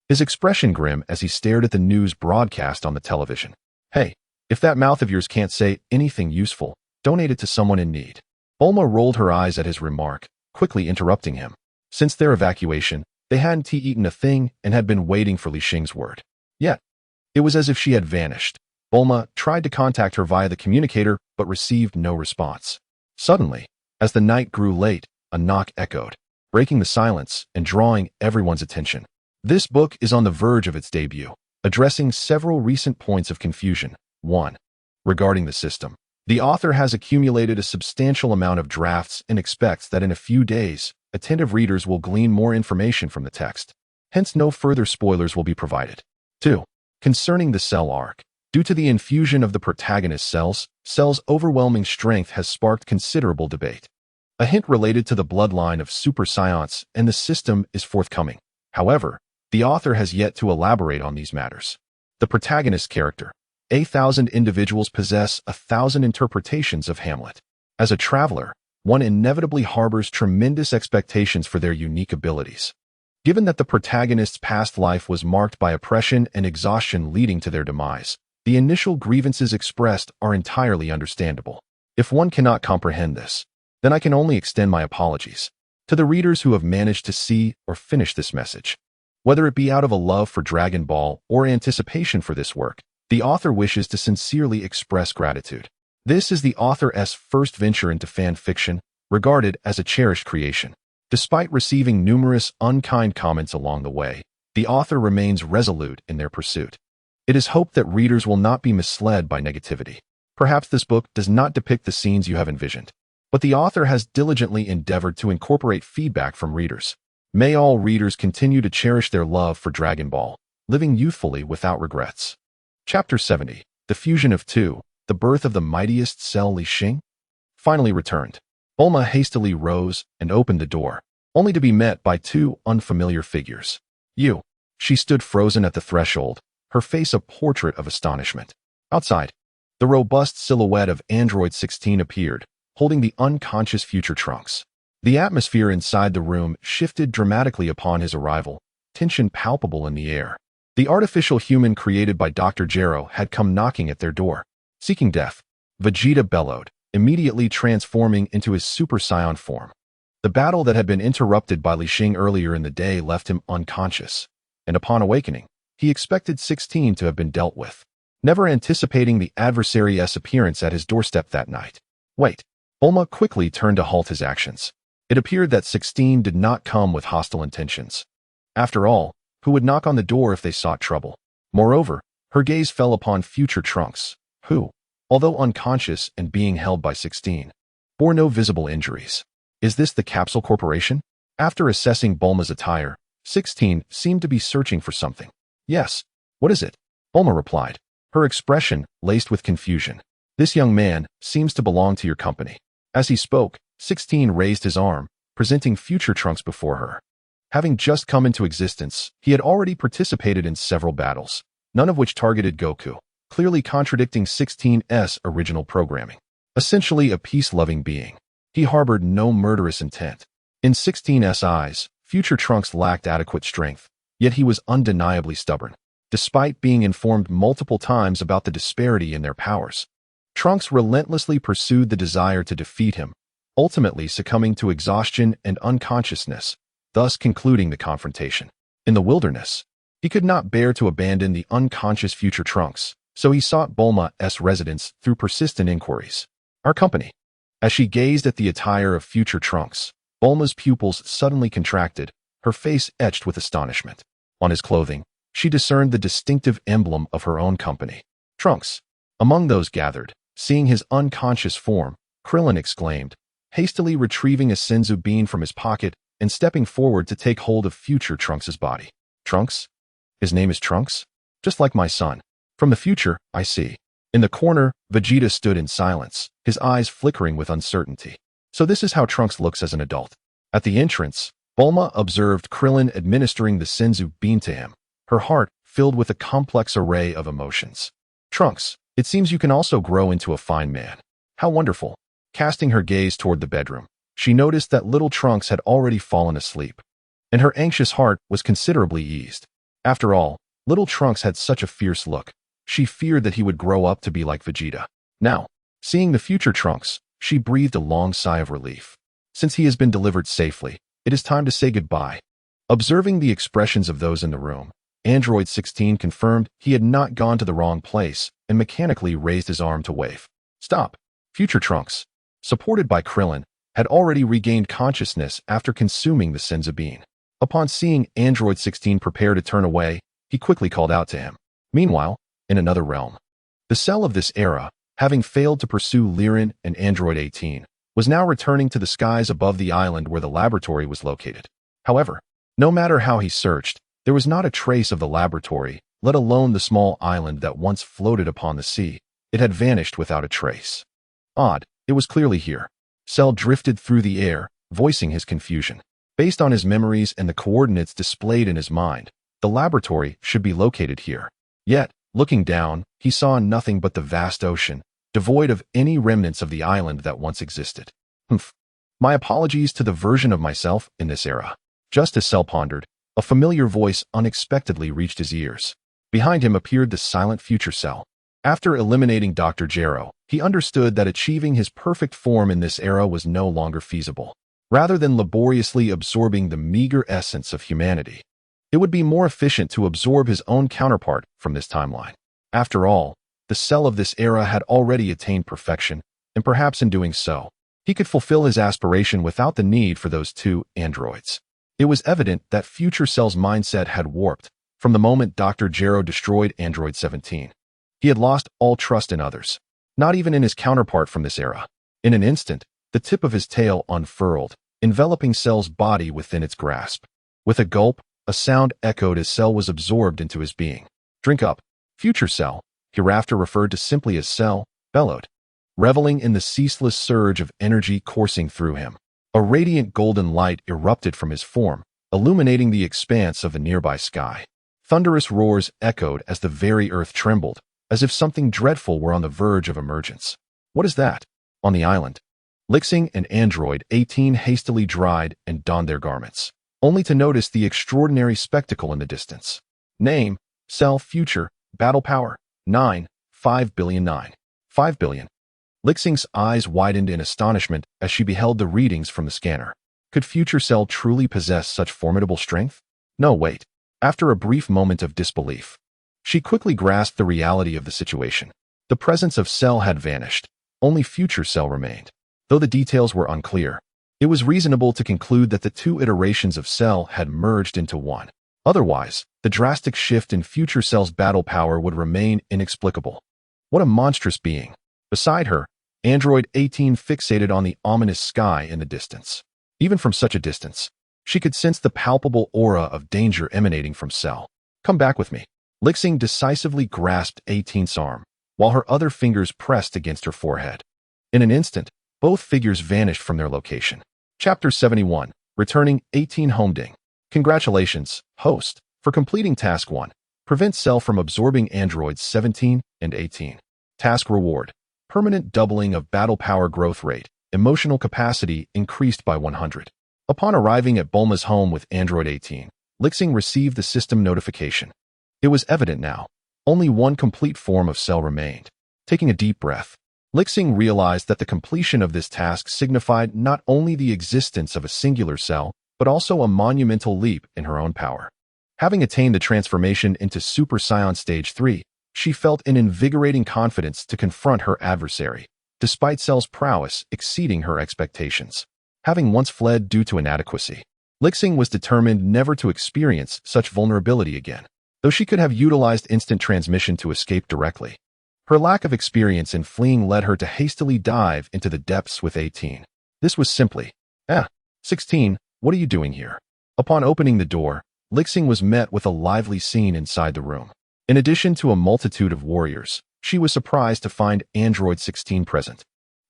his expression grim as he stared at the news broadcast on the television. Hey, if that mouth of yours can't say anything useful, donate it to someone in need. Bulma rolled her eyes at his remark, quickly interrupting him. Since their evacuation, they hadn't eaten a thing and had been waiting for Li Xing's word. Yet, it was as if she had vanished. Bulma tried to contact her via the communicator but received no response. Suddenly, as the night grew late, a knock echoed, breaking the silence and drawing everyone's attention. This book is on the verge of its debut, addressing several recent points of confusion. 1. Regarding the system, the author has accumulated a substantial amount of drafts and expects that in a few days, attentive readers will glean more information from the text. Hence, no further spoilers will be provided. 2. Concerning the Cell arc, due to the infusion of the protagonist Cell's overwhelming strength has sparked considerable debate. A hint related to the bloodline of Super Saiyans and the system is forthcoming. However, the author has yet to elaborate on these matters. The protagonist character. 1,000 individuals possess 1,000 interpretations of Hamlet. As a traveler, one inevitably harbors tremendous expectations for their unique abilities. Given that the protagonist's past life was marked by oppression and exhaustion leading to their demise, the initial grievances expressed are entirely understandable. If one cannot comprehend this, then I can only extend my apologies to the readers who have managed to see or finish this message. Whether it be out of a love for Dragon Ball or anticipation for this work, the author wishes to sincerely express gratitude. This is the author's first venture into fan fiction, regarded as a cherished creation. Despite receiving numerous unkind comments along the way, the author remains resolute in their pursuit. It is hoped that readers will not be misled by negativity. Perhaps this book does not depict the scenes you have envisioned, but the author has diligently endeavored to incorporate feedback from readers. May all readers continue to cherish their love for Dragon Ball, living youthfully without regrets. Chapter 70. The Fusion of Two, the Birth of the Mightiest Cell Li Xing, finally returned. Bulma hastily rose and opened the door, only to be met by 2 unfamiliar figures. You. She stood frozen at the threshold, her face a portrait of astonishment. Outside, the robust silhouette of Android 16 appeared, holding the unconscious future Trunks. The atmosphere inside the room shifted dramatically upon his arrival, tension palpable in the air. The artificial human created by Dr. Gero had come knocking at their door, seeking death. Vegeta bellowed, immediately transforming into his Super Saiyan form. The battle that had been interrupted by Li Xing earlier in the day left him unconscious, and upon awakening, he expected 16 to have been dealt with, never anticipating the adversary's appearance at his doorstep that night. Wait. Bulma quickly turned to halt his actions. It appeared that 16 did not come with hostile intentions. After all, who would knock on the door if they sought trouble? Moreover, her gaze fell upon future Trunks, who, although unconscious and being held by 16, bore no visible injuries. Is this the Capsule Corporation? After assessing Bulma's attire, 16 seemed to be searching for something. Yes. What is it? Bulma replied, her expression laced with confusion. This young man seems to belong to your company. As he spoke, 16 raised his arm, presenting future Trunks before her. Having just come into existence, he had already participated in several battles, none of which targeted Goku, clearly contradicting 16's original programming. Essentially a peace-loving being, he harbored no murderous intent. In 16's eyes, future Trunks lacked adequate strength, yet he was undeniably stubborn. Despite being informed multiple times about the disparity in their powers, Trunks relentlessly pursued the desire to defeat him, ultimately succumbing to exhaustion and unconsciousness, thus concluding the confrontation. In the wilderness, he could not bear to abandon the unconscious future Trunks, so he sought Bulma's residence through persistent inquiries. Our company. As she gazed at the attire of future Trunks, Bulma's pupils suddenly contracted, her face etched with astonishment. On his clothing, she discerned the distinctive emblem of her own company. Trunks. Among those gathered, Seeing his unconscious form, Krillin exclaimed, hastily retrieving a senzu bean from his pocket and stepping forward to take hold of future Trunks' body. Trunks? His name is Trunks? Just like my son. From the future, I see. In the corner, Vegeta stood in silence, his eyes flickering with uncertainty. So this is how Trunks looks as an adult. At the entrance, Bulma observed Krillin administering the senzu bean to him, her heart filled with a complex array of emotions. Trunks, it seems you can also grow into a fine man. How wonderful. Casting her gaze toward the bedroom, she noticed that little Trunks had already fallen asleep, and her anxious heart was considerably eased. After all, little Trunks had such a fierce look. She feared that he would grow up to be like Vegeta. Now, seeing the future Trunks, she breathed a long sigh of relief. Since he has been delivered safely, it is time to say goodbye. Observing the expressions of those in the room, Android 16 confirmed he had not gone to the wrong place and mechanically raised his arm to wave. Stop. Future Trunks, supported by Krillin, had already regained consciousness after consuming the senzu bean. Upon seeing Android 16 prepare to turn away, he quickly called out to him. Meanwhile, in another realm, the Cell of this era, having failed to pursue Lirin and Android 18, was now returning to the skies above the island where the laboratory was located. However, no matter how he searched, there was not a trace of the laboratory, let alone the small island that once floated upon the sea. It had vanished without a trace. Odd, it was clearly here. Cell drifted through the air, voicing his confusion. Based on his memories and the coordinates displayed in his mind, the laboratory should be located here. Yet, looking down, he saw nothing but the vast ocean, devoid of any remnants of the island that once existed. Humph. My apologies to the version of myself in this era. Just as Cell pondered, a familiar voice unexpectedly reached his ears. Behind him appeared the silent future Cell. After eliminating Dr. Gero, he understood that achieving his perfect form in this era was no longer feasible. Rather than laboriously absorbing the meager essence of humanity, it would be more efficient to absorb his own counterpart from this timeline. After all, the Cell of this era had already attained perfection, and perhaps in doing so, he could fulfill his aspiration without the need for those two androids. It was evident that future Cell's mindset had warped from the moment Dr. Gero destroyed Android 17. He had lost all trust in others, not even in his counterpart from this era. In an instant, the tip of his tail unfurled, enveloping Cell's body within its grasp. With a gulp, a sound echoed as Cell was absorbed into his being. Drink up. Future Cell, hereafter referred to simply as Cell, bellowed, reveling in the ceaseless surge of energy coursing through him. A radiant golden light erupted from his form, illuminating the expanse of the nearby sky. Thunderous roars echoed as the very earth trembled, as if something dreadful were on the verge of emergence. What is that? On the island, Li Xing and Android 18 hastily dried and donned their garments, only to notice the extraordinary spectacle in the distance. Name, Cell Future, Battle Power, 5 billion. Li Xing's eyes widened in astonishment as she beheld the readings from the scanner. Could Future Cell truly possess such formidable strength? No, wait. After a brief moment of disbelief, she quickly grasped the reality of the situation. The presence of Cell had vanished. Only Future Cell remained. Though the details were unclear, it was reasonable to conclude that the two iterations of Cell had merged into one. Otherwise, the drastic shift in Future Cell's battle power would remain inexplicable. What a monstrous being. Beside her, Android 18 fixated on the ominous sky in the distance. Even from such a distance, she could sense the palpable aura of danger emanating from Cell. Come back with me. Li Xing decisively grasped 18's arm, while her other fingers pressed against her forehead. In an instant, both figures vanished from their location. Chapter 71, Returning 18 Homeding. Congratulations, host, for completing Task 1. Prevent Cell from absorbing androids 17 and 18. Task Reward. Permanent doubling of battle power growth rate. Emotional capacity increased by 100. Upon arriving at Bulma's home with Android 18, Li Xing received the system notification. It was evident now. Only one complete form of Cell remained. Taking a deep breath, Li Xing realized that the completion of this task signified not only the existence of a singular Cell, but also a monumental leap in her own power. Having attained the transformation into Super Saiyan Stage 3, she felt an invigorating confidence to confront her adversary, despite Cell's prowess exceeding her expectations. Having once fled due to inadequacy, Li Xing was determined never to experience such vulnerability again, though she could have utilized instant transmission to escape directly. Her lack of experience in fleeing led her to hastily dive into the depths with 18. This was simply, 16, what are you doing here? Upon opening the door, Li Xing was met with a lively scene inside the room. In addition to a multitude of warriors, she was surprised to find Android 16 present,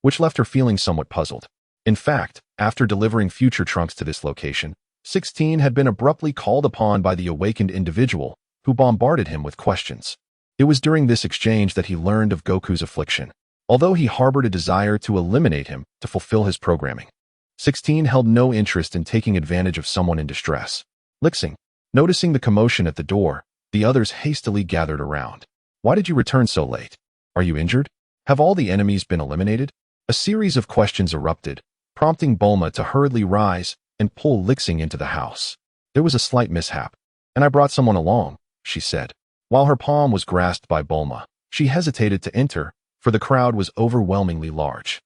which left her feeling somewhat puzzled. In fact, after delivering future Trunks to this location, 16 had been abruptly called upon by the awakened individual, who bombarded him with questions. It was during this exchange that he learned of Goku's affliction, although he harbored a desire to eliminate him to fulfill his programming. 16 held no interest in taking advantage of someone in distress. Li Xing, noticing the commotion at the door, the others hastily gathered around. Why did you return so late? Are you injured? Have all the enemies been eliminated? A series of questions erupted, prompting Bulma to hurriedly rise and pull Li Xing into the house. There was a slight mishap, and I brought someone along, she said. While her palm was grasped by Bulma, she hesitated to enter, for the crowd was overwhelmingly large.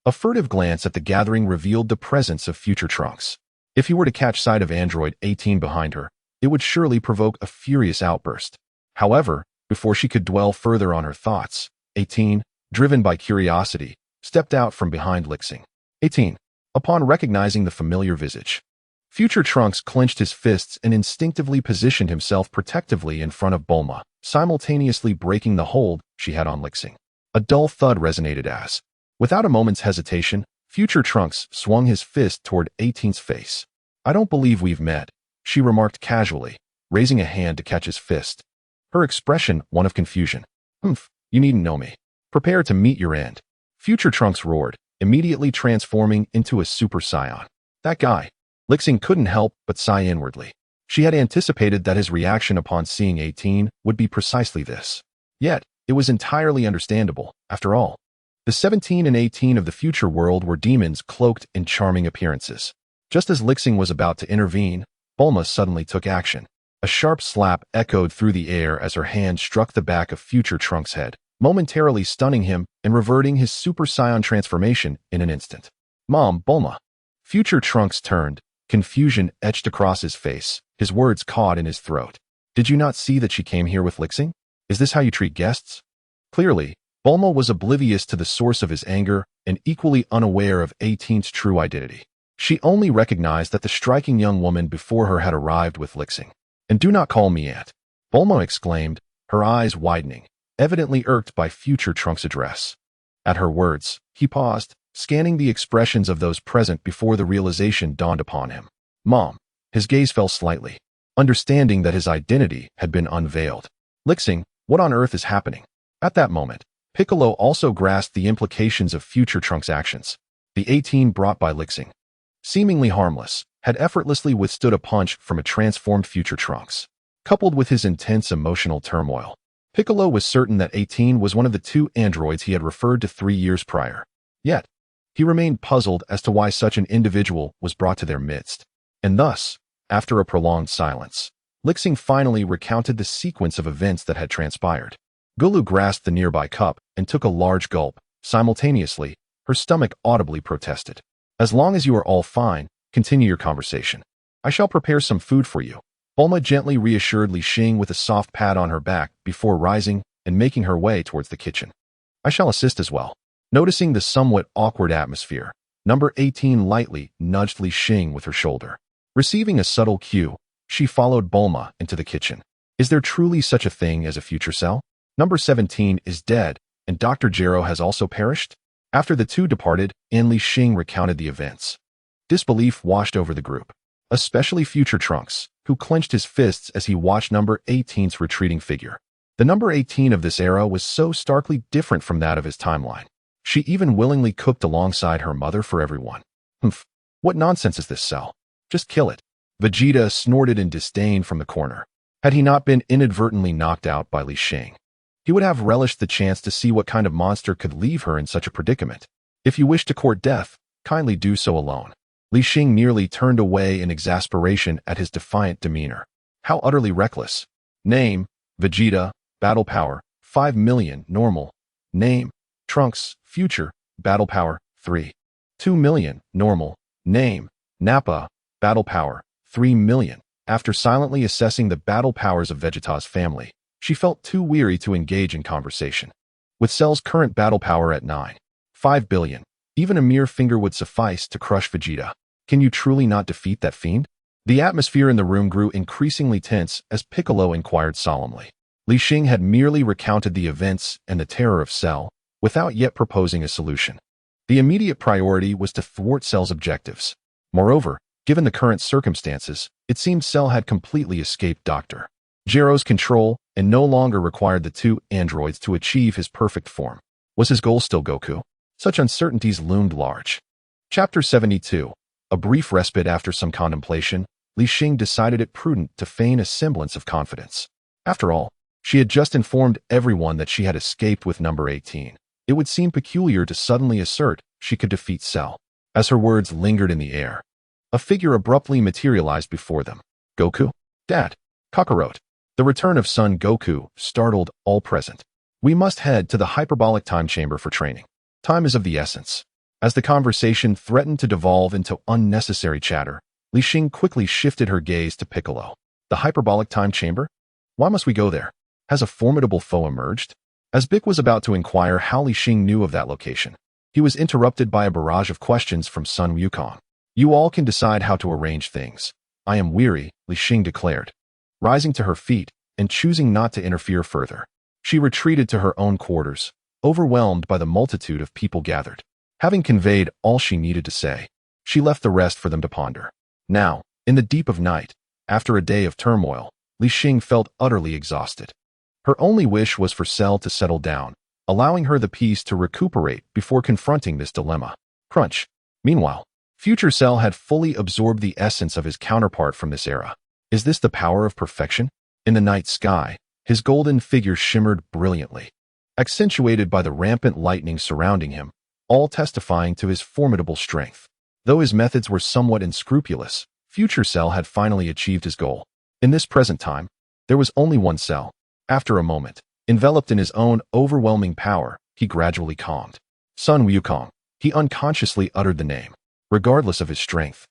A furtive glance at the gathering revealed the presence of future Trunks. If he were to catch sight of Android 18 behind her, it would surely provoke a furious outburst. However, before she could dwell further on her thoughts, 18, driven by curiosity, stepped out from behind Li Xing. 18. Upon recognizing the familiar visage, future Trunks clenched his fists and instinctively positioned himself protectively in front of Bulma, simultaneously breaking the hold she had on Li Xing. A dull thud resonated as, without a moment's hesitation, future Trunks swung his fist toward 18's face. I don't believe we've met, she remarked casually, raising a hand to catch his fist. Her expression one of confusion. You needn't know me. Prepare to meet your end. Future Trunks roared, immediately transforming into a Super Saiyan. That guy. Li Xing couldn't help but sigh inwardly. She had anticipated that his reaction upon seeing 18 would be precisely this. Yet, it was entirely understandable, after all. The 17 and 18 of the future world were demons cloaked in charming appearances. Just as Li Xing was about to intervene, Bulma suddenly took action. A sharp slap echoed through the air as her hand struck the back of future Trunks' head, momentarily stunning him and reverting his Super Saiyan transformation in an instant. Mom, Bulma. Future Trunks turned, confusion etched across his face, his words caught in his throat. Did you not see that she came here with Li Xing? Is this how you treat guests? Clearly, Bulma was oblivious to the source of his anger and equally unaware of 18's true identity. She only recognized that the striking young woman before her had arrived with Li Xing. And do not call me aunt, Bulma exclaimed, her eyes widening, evidently irked by future Trunks' address. At her words, he paused, scanning the expressions of those present before the realization dawned upon him. Mom. His gaze fell slightly, understanding that his identity had been unveiled. Li Xing, what on earth is happening? At that moment, Piccolo also grasped the implications of future Trunks' actions. The 18 brought by Li Xing, seemingly harmless, had effortlessly withstood a punch from a transformed future Trunks. Coupled with his intense emotional turmoil, Piccolo was certain that 18 was one of the two androids he had referred to 3 years prior. Yet, he remained puzzled as to why such an individual was brought to their midst. And thus, after a prolonged silence, Li Xing finally recounted the sequence of events that had transpired. Gulu grasped the nearby cup and took a large gulp. Simultaneously, her stomach audibly protested. As long as you are all fine, continue your conversation. I shall prepare some food for you. Bulma gently reassured Li Xing with a soft pat on her back before rising and making her way towards the kitchen. I shall assist as well. Noticing the somewhat awkward atmosphere, number 18 lightly nudged Li Xing with her shoulder. Receiving a subtle cue, she followed Bulma into the kitchen. Is there truly such a thing as a future cell? Number 17 is dead, and Dr. Gero has also perished? After the two departed, Li Xing recounted the events. Disbelief washed over the group, especially future Trunks, who clenched his fists as he watched number 18's retreating figure. The number 18 of this era was so starkly different from that of his timeline. She even willingly cooked alongside her mother for everyone. What nonsense is this cell? Just kill it. Vegeta snorted in disdain from the corner. Had he not been inadvertently knocked out by Li Xing, he would have relished the chance to see what kind of monster could leave her in such a predicament. If you wish to court death, kindly do so alone. Li Xing nearly turned away in exasperation at his defiant demeanor. How utterly reckless. Name, Vegeta, battle power, 5 million, normal. Name, Trunks, future, battle power, 3. 2 million, normal. Name, Nappa, battle power, 3 million. After silently assessing the battle powers of Vegeta's family, she felt too weary to engage in conversation. With Cell's current battle power at 9.5 billion, even a mere finger would suffice to crush Vegeta. Can you truly not defeat that fiend? The atmosphere in the room grew increasingly tense as Piccolo inquired solemnly. Li Xing had merely recounted the events and the terror of Cell, without yet proposing a solution. The immediate priority was to thwart Cell's objectives. Moreover, given the current circumstances, it seemed Cell had completely escaped Dr. Gero's control and no longer required the two androids to achieve his perfect form. Was his goal still Goku? Such uncertainties loomed large. Chapter 72. A brief respite after some contemplation, Li Xing decided it prudent to feign a semblance of confidence. After all, she had just informed everyone that she had escaped with number 18. It would seem peculiar to suddenly assert she could defeat Cell. As her words lingered in the air, a figure abruptly materialized before them. Goku? Dad? Kakarot. The return of son Goku startled all present. We must head to the hyperbolic time chamber for training. Time is of the essence. As the conversation threatened to devolve into unnecessary chatter, Li Xing quickly shifted her gaze to Piccolo. The hyperbolic time chamber? Why must we go there? Has a formidable foe emerged? As Bick was about to inquire how Li Xing knew of that location, he was interrupted by a barrage of questions from Sun Wukong. You all can decide how to arrange things. I am weary, Li Xing declared. Rising to her feet and choosing not to interfere further, she retreated to her own quarters, overwhelmed by the multitude of people gathered. Having conveyed all she needed to say, she left the rest for them to ponder. Now, in the deep of night, after a day of turmoil, Li Xing felt utterly exhausted. Her only wish was for Cell to settle down, allowing her the peace to recuperate before confronting this dilemma. Crunch. Meanwhile, future Cell had fully absorbed the essence of his counterpart from this era. Is this the power of perfection? In the night sky, his golden figure shimmered brilliantly, accentuated by the rampant lightning surrounding him, all testifying to his formidable strength. Though his methods were somewhat unscrupulous, future Cell had finally achieved his goal. In this present time, there was only one Cell. After a moment, enveloped in his own overwhelming power, he gradually calmed. Sun Wukong. He unconsciously uttered the name, regardless of his strength.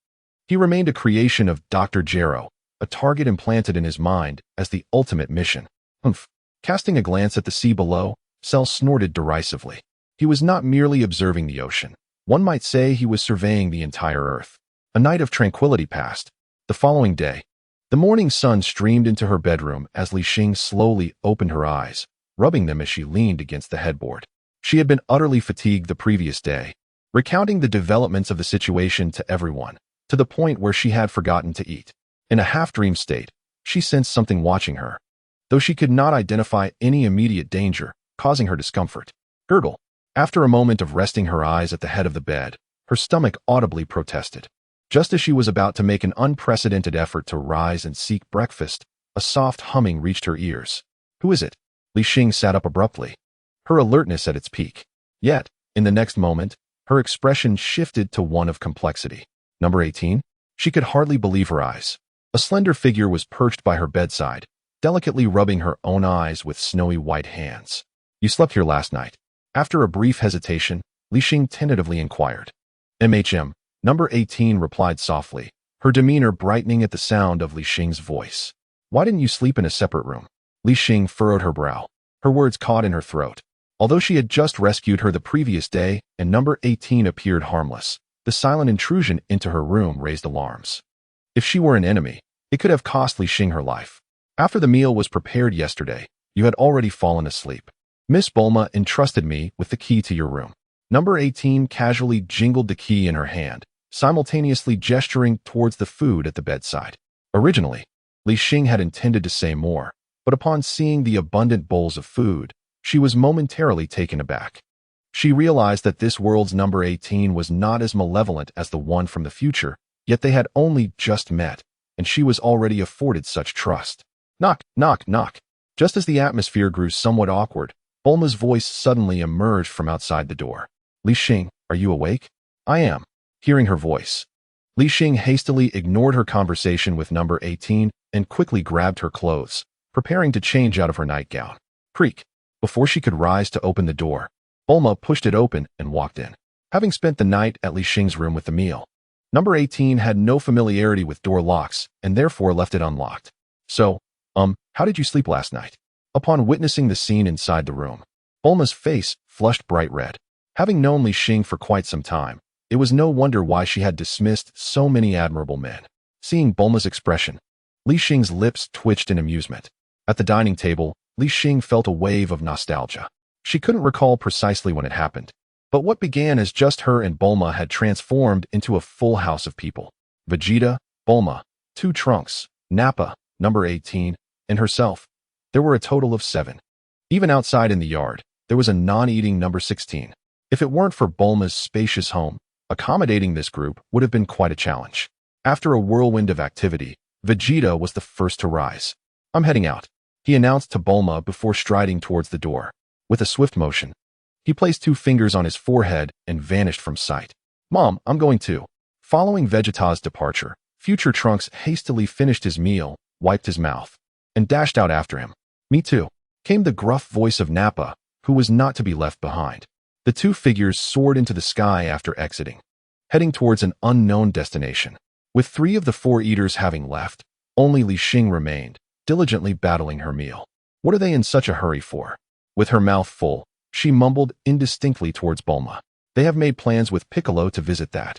He remained a creation of Dr. Gero, a target implanted in his mind as the ultimate mission. Humph. Casting a glance at the sea below, Cell snorted derisively. He was not merely observing the ocean. One might say he was surveying the entire earth. A night of tranquility passed. The following day, the morning sun streamed into her bedroom as Li Xing slowly opened her eyes, rubbing them as she leaned against the headboard. She had been utterly fatigued the previous day, recounting the developments of the situation to everyone, to the point where she had forgotten to eat. In a half-dream state, she sensed something watching her, though she could not identify any immediate danger, causing her discomfort. Gurgle. After a moment of resting her eyes at the head of the bed, her stomach audibly protested. Just as she was about to make an unprecedented effort to rise and seek breakfast, a soft humming reached her ears. Who is it? Li Xing sat up abruptly, her alertness at its peak. Yet, in the next moment, her expression shifted to one of complexity. Number 18? She could hardly believe her eyes. A slender figure was perched by her bedside, delicately rubbing her own eyes with snowy white hands. You slept here last night. After a brief hesitation, Li Xing tentatively inquired. Number 18 replied softly, her demeanor brightening at the sound of Li Xing's voice. Why didn't you sleep in a separate room? Li Xing furrowed her brow. Her words caught in her throat. Although she had just rescued her the previous day and number 18 appeared harmless, the silent intrusion into her room raised alarms. If she were an enemy, it could have cost Li Xing her life. After the meal was prepared yesterday, you had already fallen asleep. Miss Bulma entrusted me with the key to your room. Number 18 casually jingled the key in her hand, simultaneously gesturing towards the food at the bedside. Originally, Li Xing had intended to say more, but upon seeing the abundant bowls of food, she was momentarily taken aback. She realized that this world's number 18 was not as malevolent as the one from the future, yet they had only just met, and she was already afforded such trust. Knock, knock, knock. Just as the atmosphere grew somewhat awkward, Bulma's voice suddenly emerged from outside the door. Li Xing, are you awake? I am. Hearing her voice, Li Xing hastily ignored her conversation with number 18 and quickly grabbed her clothes, preparing to change out of her nightgown. Creak. Before she could rise to open the door, Bulma pushed it open and walked in. Having spent the night at Li Xing's room with the meal, number 18 had no familiarity with door locks and therefore left it unlocked. So, how did you sleep last night? Upon witnessing the scene inside the room, Bulma's face flushed bright red. Having known Li Xing for quite some time, it was no wonder why she had dismissed so many admirable men. Seeing Bulma's expression, Li Xing's lips twitched in amusement. At the dining table, Li Xing felt a wave of nostalgia. She couldn't recall precisely when it happened, but what began as just her and Bulma had transformed into a full house of people. Vegeta, Bulma, 2 Trunks, Nappa, number 18, and herself. There were a total of 7. Even outside in the yard, there was a non-eating number 16. If it weren't for Bulma's spacious home, accommodating this group would have been quite a challenge. After a whirlwind of activity, Vegeta was the first to rise. "I'm heading out," he announced to Bulma before striding towards the door. With a swift motion, he placed 2 fingers on his forehead and vanished from sight. "Mom, I'm going too." Following Vegeta's departure, future Trunks hastily finished his meal, wiped his mouth, and dashed out after him. "Me too," came the gruff voice of Nappa, who was not to be left behind. The 2 figures soared into the sky after exiting, heading towards an unknown destination. With 3 of the 4 eaters having left, only Li Xing remained, diligently battling her meal. What are they in such a hurry for? With her mouth full, she mumbled indistinctly towards Bulma. "They have made plans with Piccolo to visit that,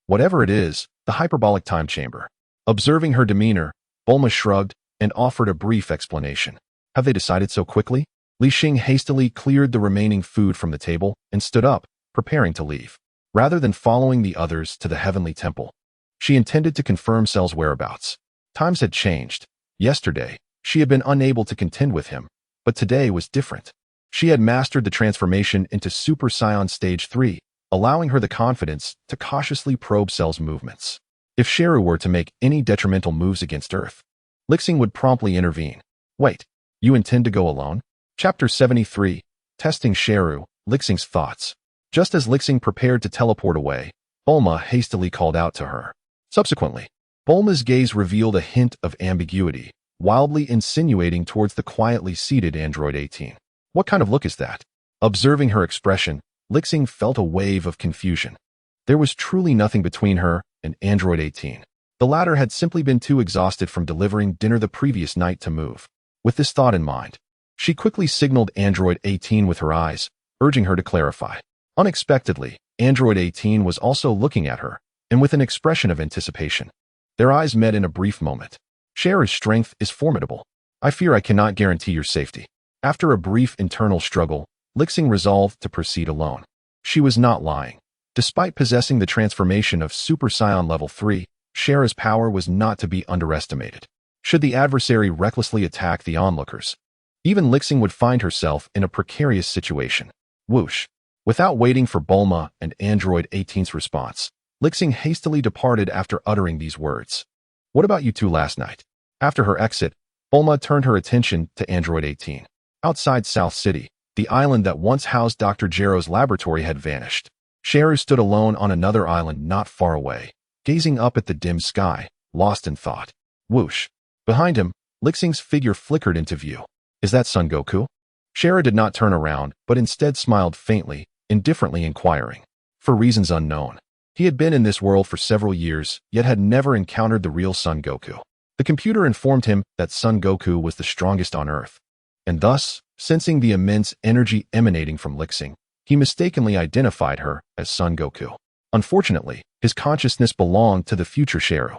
whatever it is, the hyperbolic time chamber." Observing her demeanor, Bulma shrugged and offered a brief explanation. "Have they decided so quickly?" Li Xing hastily cleared the remaining food from the table and stood up, preparing to leave. Rather than following the others to the heavenly temple, she intended to confirm Cell's whereabouts. Times had changed. Yesterday, she had been unable to contend with him, but today was different. She had mastered the transformation into Super Saiyan Stage 3, allowing her the confidence to cautiously probe Cell's movements. If Sheru were to make any detrimental moves against Earth, Li Xing would promptly intervene. "Wait, you intend to go alone?" Chapter 73, Testing Sheru, Li Xing's thoughts. Just as Li Xing prepared to teleport away, Bulma hastily called out to her. Subsequently, Bulma's gaze revealed a hint of ambiguity, wildly insinuating towards the quietly seated android 18. "What kind of look is that?" Observing her expression, Li Xing felt a wave of confusion. There was truly nothing between her and android 18. The latter had simply been too exhausted from delivering dinner the previous night to move. With this thought in mind, she quickly signaled android 18 with her eyes, urging her to clarify. Unexpectedly, android 18 was also looking at her, and with an expression of anticipation. Their eyes met in a brief moment. "Sheru's strength is formidable. I fear I cannot guarantee your safety." After a brief internal struggle, Li Xing resolved to proceed alone. She was not lying. Despite possessing the transformation of Super Saiyan Level 3, Sheru's power was not to be underestimated. Should the adversary recklessly attack the onlookers, even Li Xing would find herself in a precarious situation. Whoosh! Without waiting for Bulma and android 18's response, Li Xing hastily departed after uttering these words. "What about you two last night?" After her exit, Bulma turned her attention to android 18. Outside South City, the island that once housed Dr. Gero's laboratory had vanished. Sheru stood alone on another island not far away, gazing up at the dim sky, lost in thought. Whoosh! Behind him, Li Xing's figure flickered into view. "Is that Son Goku?" Sheru did not turn around, but instead smiled faintly, indifferently inquiring. For reasons unknown, he had been in this world for several years, yet had never encountered the real Son Goku. The computer informed him that Son Goku was the strongest on Earth, and thus, sensing the immense energy emanating from Li Xing, he mistakenly identified her as Son Goku. Unfortunately, his consciousness belonged to the future Sheru.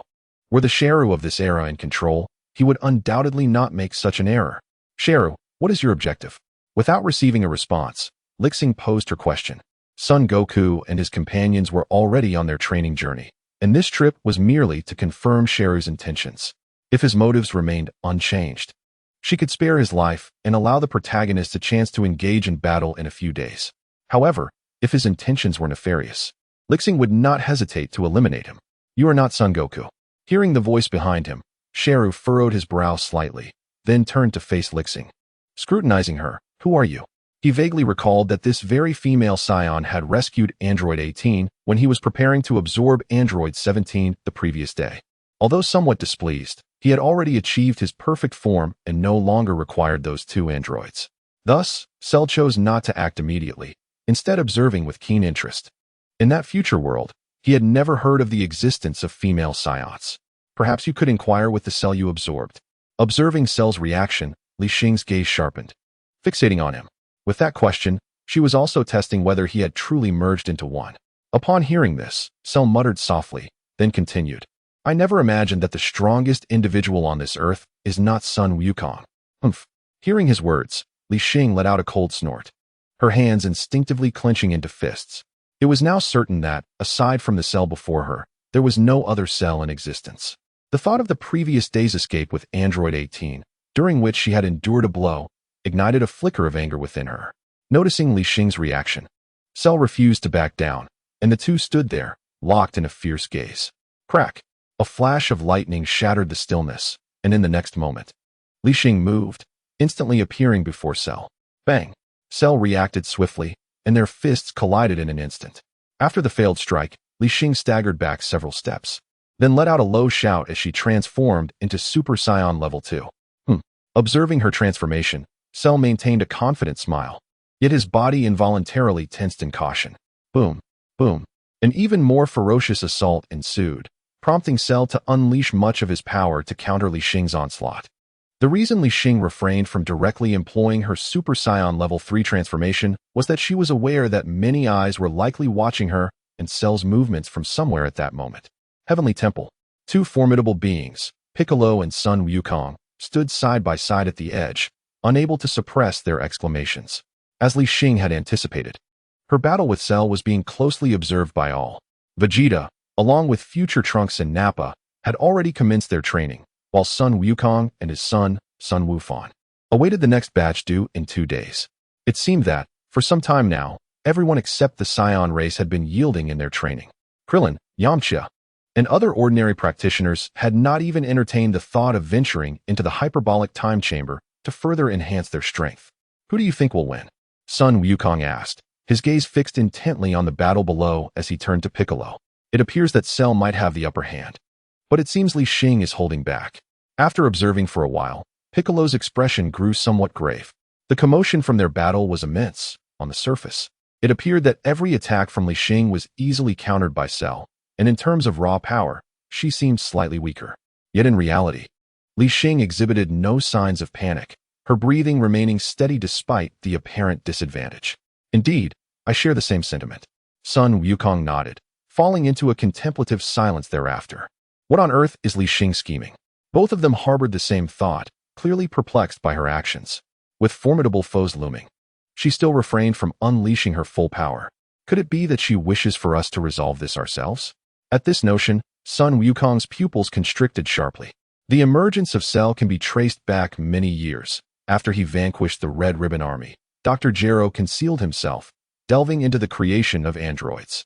Were the Sheru of this era in control, he would undoubtedly not make such an error. "Sheru, what is your objective?" Without receiving a response, Li Xing posed her question. Son Goku and his companions were already on their training journey, and this trip was merely to confirm Sheru's intentions. If his motives remained unchanged, she could spare his life and allow the protagonist a chance to engage in battle in a few days. However, if his intentions were nefarious, Li Xing would not hesitate to eliminate him. "You are not Son Goku." Hearing the voice behind him, Sheru furrowed his brow slightly, then turned to face Li Xing. Scrutinizing her, "Who are you?" He vaguely recalled that this very female scion had rescued android 18 when he was preparing to absorb android 17 the previous day. Although somewhat displeased, he had already achieved his perfect form and no longer required those 2 androids. Thus, Cell chose not to act immediately, instead observing with keen interest. In that future world, he had never heard of the existence of female scions. "Perhaps you could inquire with the Cell you absorbed." Observing Cell's reaction, Li Xing's gaze sharpened. Fixating on him, With that question, she was also testing whether he had truly merged into one. Upon hearing this, Cell muttered softly, then continued. I never imagined that the strongest individual on this earth is not Sun Wukong. Humph. Hearing his words, Li Xing let out a cold snort, her hands instinctively clenching into fists. It was now certain that, aside from the cell before her, there was no other cell in existence. The thought of the previous day's escape with Android 18, during which she had endured a blow, ignited a flicker of anger within her. Noticing Li Xing's reaction, Cell refused to back down, and the two stood there, locked in a fierce gaze. Crack! A flash of lightning shattered the stillness, and in the next moment, Li Xing moved, instantly appearing before Cell. Bang! Cell reacted swiftly, and their fists collided in an instant. After the failed strike, Li Xing staggered back several steps, then let out a low shout as she transformed into Super Saiyan Level 2. Observing her transformation, Cell maintained a confident smile, yet his body involuntarily tensed in caution. Boom! Boom! An even more ferocious assault ensued, prompting Cell to unleash much of his power to counter Li Xing's onslaught. The reason Li Xing refrained from directly employing her Super Saiyan Level 3 transformation was that she was aware that many eyes were likely watching her and Cell's movements from somewhere at that moment. Heavenly Temple. Two formidable beings, Piccolo and Sun Wukong, stood side by side at the edge, unable to suppress their exclamations. As Li Xing had anticipated, her battle with Cell was being closely observed by all. Vegeta, along with future Trunks and Nappa, had already commenced their training, while Sun Wukong and his son, Sun Wufan, awaited the next batch due in 2 days. It seemed that, for some time now, everyone except the Scion race had been yielding in their training. Krillin, Yamcha, and other ordinary practitioners had not even entertained the thought of venturing into the hyperbolic time chamber to further enhance their strength. Who do you think will win? Sun Wukong asked, his gaze fixed intently on the battle below as he turned to Piccolo. It appears that Cell might have the upper hand, but it seems Li Xing is holding back. After observing for a while, Piccolo's expression grew somewhat grave. The commotion from their battle was immense. On the surface, it appeared that every attack from Li Xing was easily countered by Cell, and in terms of raw power, she seemed slightly weaker. Yet in reality, Li Xing exhibited no signs of panic, her breathing remaining steady despite the apparent disadvantage. Indeed, I share the same sentiment. Sun Wukong nodded, falling into a contemplative silence thereafter. What on earth is Li Xing scheming? Both of them harbored the same thought, clearly perplexed by her actions. With formidable foes looming, she still refrained from unleashing her full power. Could it be that she wishes for us to resolve this ourselves? At this notion, Sun Wukong's pupils constricted sharply. The emergence of Cell can be traced back many years. After he vanquished the Red Ribbon Army, Dr. Gero concealed himself, delving into the creation of androids.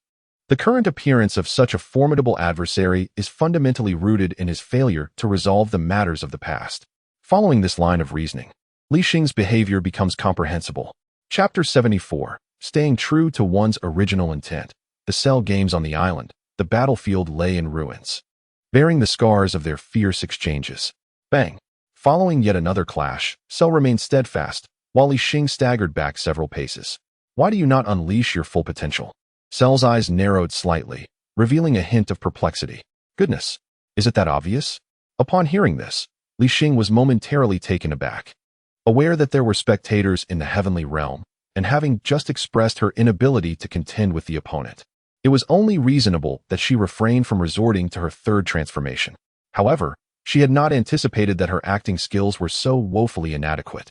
The current appearance of such a formidable adversary is fundamentally rooted in his failure to resolve the matters of the past. Following this line of reasoning, Li Xing's behavior becomes comprehensible. Chapter 74. Staying true to one's original intent. The Cell games on the island, the battlefield lay in ruins, bearing the scars of their fierce exchanges. Bang! Following yet another clash, Cell remained steadfast, while Li Xing staggered back several paces. Why do you not unleash your full potential? Cell's eyes narrowed slightly, revealing a hint of perplexity. Goodness, is it that obvious? Upon hearing this, Li Xing was momentarily taken aback. Aware that there were spectators in the heavenly realm, and having just expressed her inability to contend with the opponent, it was only reasonable that she refrained from resorting to her third transformation. However, she had not anticipated that her acting skills were so woefully inadequate.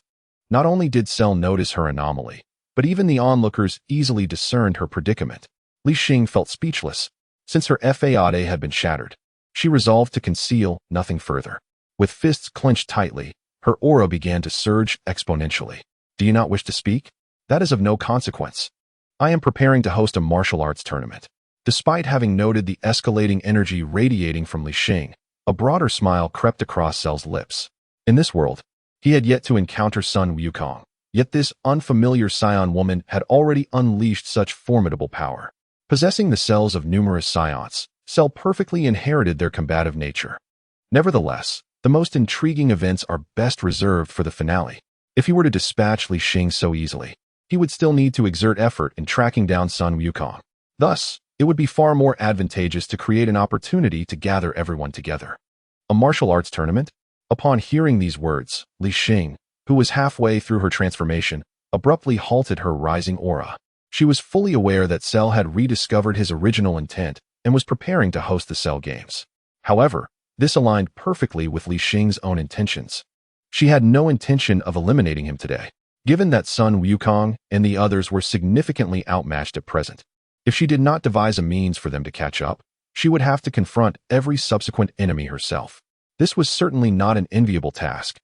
Not only did Cell notice her anomaly, but even the onlookers easily discerned her predicament. Li Xing felt speechless. Since her fade had been shattered, she resolved to conceal nothing further. With fists clenched tightly, her aura began to surge exponentially. Do you not wish to speak? That is of no consequence. I am preparing to host a martial arts tournament. Despite having noted the escalating energy radiating from Li Xing, a broader smile crept across Cell's lips. In this world, he had yet to encounter Sun Wukong, yet this unfamiliar Scion woman had already unleashed such formidable power. Possessing the cells of numerous Scions, Cell perfectly inherited their combative nature. Nevertheless, the most intriguing events are best reserved for the finale. If he were to dispatch Li Xing so easily, he would still need to exert effort in tracking down Sun Wukong. Thus, it would be far more advantageous to create an opportunity to gather everyone together. A martial arts tournament? Upon hearing these words, Li Xing, who was halfway through her transformation, abruptly halted her rising aura. She was fully aware that Cell had rediscovered his original intent and was preparing to host the Cell Games. However, this aligned perfectly with Li Xing's own intentions. She had no intention of eliminating him today, given that Sun Wukong and the others were significantly outmatched at present. If she did not devise a means for them to catch up, she would have to confront every subsequent enemy herself. This was certainly not an enviable task.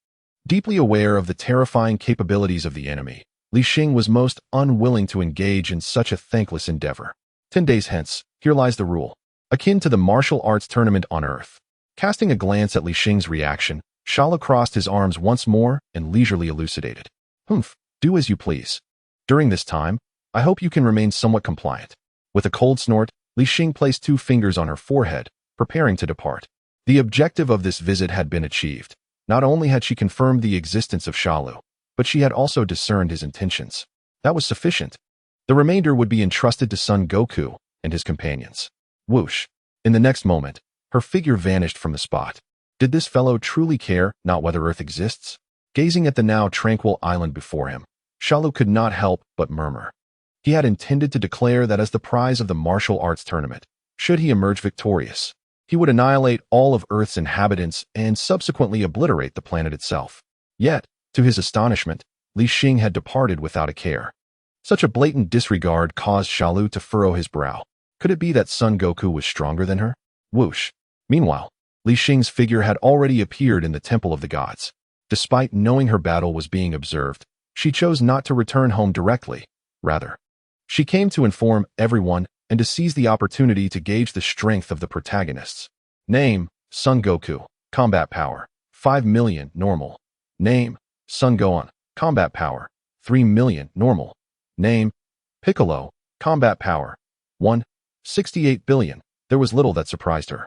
Deeply aware of the terrifying capabilities of the enemy, Li Xing was most unwilling to engage in such a thankless endeavor. 10 days hence, here lies the rule. Akin to the martial arts tournament on Earth. Casting a glance at Li Xing's reaction, Shala crossed his arms once more and leisurely elucidated. Humph, do as you please. During this time, I hope you can remain somewhat compliant. With a cold snort, Li Xing placed 2 fingers on her forehead, preparing to depart. The objective of this visit had been achieved. Not only had she confirmed the existence of Shalu, but she had also discerned his intentions. That was sufficient. The remainder would be entrusted to Son Goku and his companions. Whoosh. In the next moment, her figure vanished from the spot. Did this fellow truly care not whether Earth exists? Gazing at the now tranquil island before him, Shalu could not help but murmur. He had intended to declare that as the prize of the martial arts tournament, should he emerge victorious, he would annihilate all of Earth's inhabitants and subsequently obliterate the planet itself. Yet, to his astonishment, Li Xing had departed without a care. Such a blatant disregard caused Shalu to furrow his brow. Could it be that Son Goku was stronger than her? Whoosh. Meanwhile, Li Xing's figure had already appeared in the Temple of the Gods. Despite knowing her battle was being observed, she chose not to return home directly. Rather, she came to inform everyone and to seize the opportunity to gauge the strength of the protagonists. Name, Son Goku. Combat power, 5 million, normal. Name, Son Gohan. Combat power, 3 million, normal. Name, Piccolo. Combat power, 168 billion. There was little that surprised her.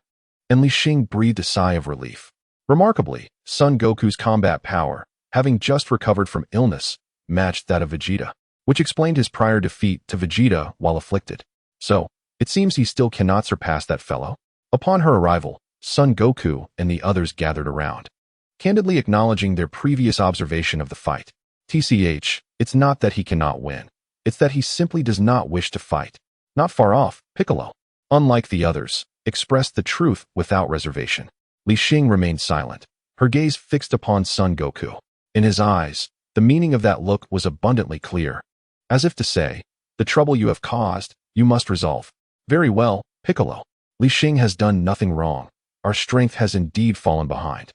And Li Xing breathed a sigh of relief. Remarkably, Son Goku's combat power, having just recovered from illness, matched that of Vegeta, which explained his prior defeat to Vegeta while afflicted. So, it seems he still cannot surpass that fellow. Upon her arrival, Son Goku and the others gathered around, candidly acknowledging their previous observation of the fight. TCH, it's not that he cannot win. It's that he simply does not wish to fight. Not far off, Piccolo, unlike the others, expressed the truth without reservation. Li Xing remained silent, her gaze fixed upon Son Goku. In his eyes, the meaning of that look was abundantly clear. As if to say, the trouble you have caused, you must resolve. Very well, Piccolo. Li Xing has done nothing wrong. Our strength has indeed fallen behind.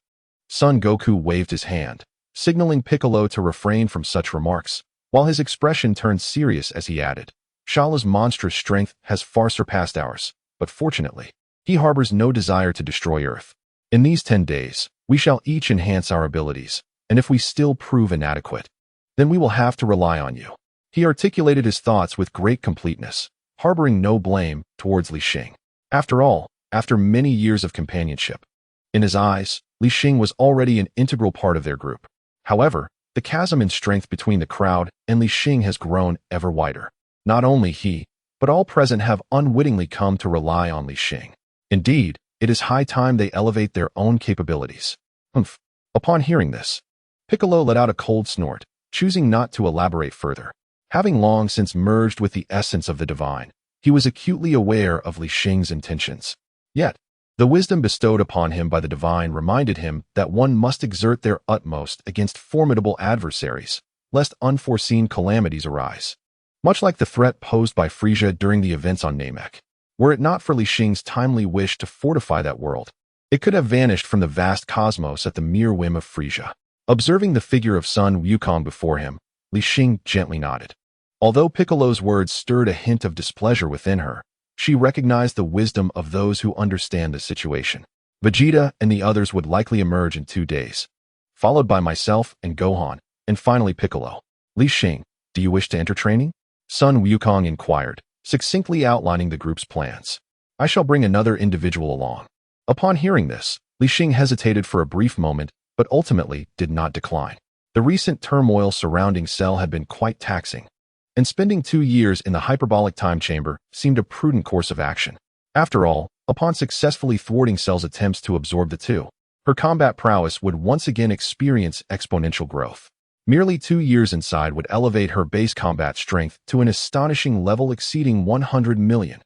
Son Goku waved his hand, signaling Piccolo to refrain from such remarks, while his expression turned serious as he added, Shala's monstrous strength has far surpassed ours, but fortunately, he harbors no desire to destroy Earth. In these 10 days, we shall each enhance our abilities, and if we still prove inadequate, then we will have to rely on you. He articulated his thoughts with great completeness, harboring no blame towards Li Xing. After all, after many years of companionship, in his eyes, Li Xing was already an integral part of their group. However, the chasm in strength between the crowd and Li Xing has grown ever wider. Not only he, but all present have unwittingly come to rely on Li Xing. Indeed, it is high time they elevate their own capabilities. Humph. Upon hearing this, Piccolo let out a cold snort, choosing not to elaborate further. Having long since merged with the essence of the divine, he was acutely aware of Li Xing's intentions. Yet, the wisdom bestowed upon him by the divine reminded him that one must exert their utmost against formidable adversaries, lest unforeseen calamities arise. Much like the threat posed by Frieza during the events on Namek. Were it not for Li Xing's timely wish to fortify that world, it could have vanished from the vast cosmos at the mere whim of Frieza. Observing the figure of Son Wukong before him, Li Xing gently nodded. Although Piccolo's words stirred a hint of displeasure within her, she recognized the wisdom of those who understand the situation. Vegeta and the others would likely emerge in 2 days, followed by myself and Gohan, and finally Piccolo. Li Xing, do you wish to enter training? Son Wukong inquired, succinctly outlining the group's plans. I shall bring another individual along. Upon hearing this, Li Xing hesitated for a brief moment, but ultimately did not decline. The recent turmoil surrounding Cell had been quite taxing, and spending 2 years in the hyperbolic time chamber seemed a prudent course of action. After all, upon successfully thwarting Cell's attempts to absorb the two, her combat prowess would once again experience exponential growth. Merely 2 years inside would elevate her base combat strength to an astonishing level exceeding 100 million.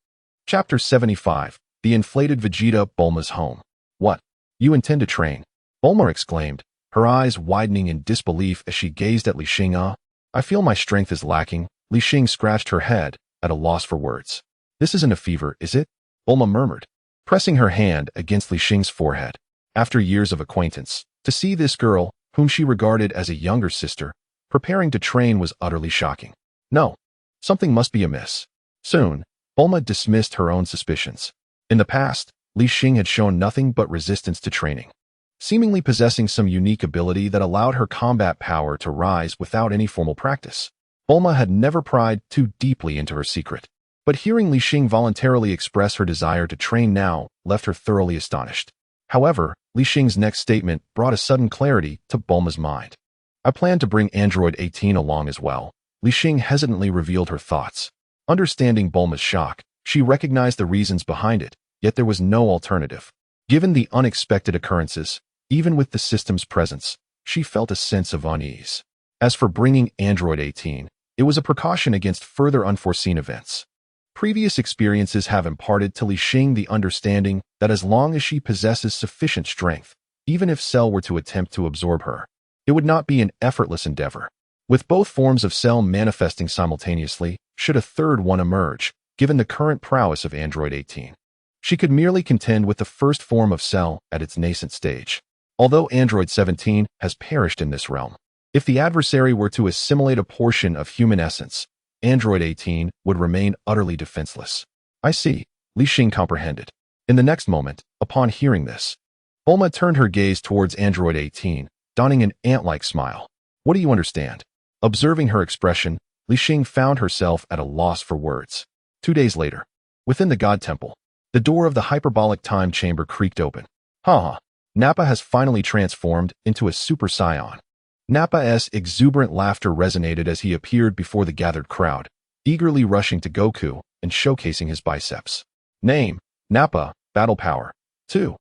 Chapter 75. The Inflated Vegeta. Bulma's home. What? You intend to train? Bulma exclaimed, her eyes widening in disbelief as she gazed at Li Xing. I feel my strength is lacking. Li Xing scratched her head, at a loss for words. This isn't a fever, is it? Bulma murmured, pressing her hand against Li Xing's forehead. After years of acquaintance, to see this girl, whom she regarded as a younger sister, preparing to train was utterly shocking. No, something must be amiss. Soon, Bulma dismissed her own suspicions. In the past, Li Xing had shown nothing but resistance to training, seemingly possessing some unique ability that allowed her combat power to rise without any formal practice. Bulma had never pried too deeply into her secret, but hearing Li Xing voluntarily express her desire to train now left her thoroughly astonished. However, Li Xing's next statement brought a sudden clarity to Bulma's mind. I plan to bring Android 18 along as well. Li Xing hesitantly revealed her thoughts. Understanding Bulma's shock, she recognized the reasons behind it, yet there was no alternative. Given the unexpected occurrences, even with the system's presence, she felt a sense of unease. As for bringing Android 18, it was a precaution against further unforeseen events. Previous experiences have imparted to Li Xing the understanding that as long as she possesses sufficient strength, even if Cell were to attempt to absorb her, it would not be an effortless endeavor. With both forms of Cell manifesting simultaneously, should a third one emerge, given the current prowess of Android 18, she could merely contend with the first form of Cell at its nascent stage. Although Android 17 has perished in this realm, if the adversary were to assimilate a portion of human essence, Android 18 would remain utterly defenseless. I see, Li Xing comprehended. In the next moment, upon hearing this, Bulma turned her gaze towards Android 18, donning an ant-like smile. What do you understand? Observing her expression, Li Xing found herself at a loss for words. 2 days later, within the God Temple, the door of the hyperbolic time chamber creaked open. Haha, Nappa has finally transformed into a Super Saiyan. Nappa's exuberant laughter resonated as he appeared before the gathered crowd, eagerly rushing to Goku and showcasing his biceps. Name, Nappa, battle power, 2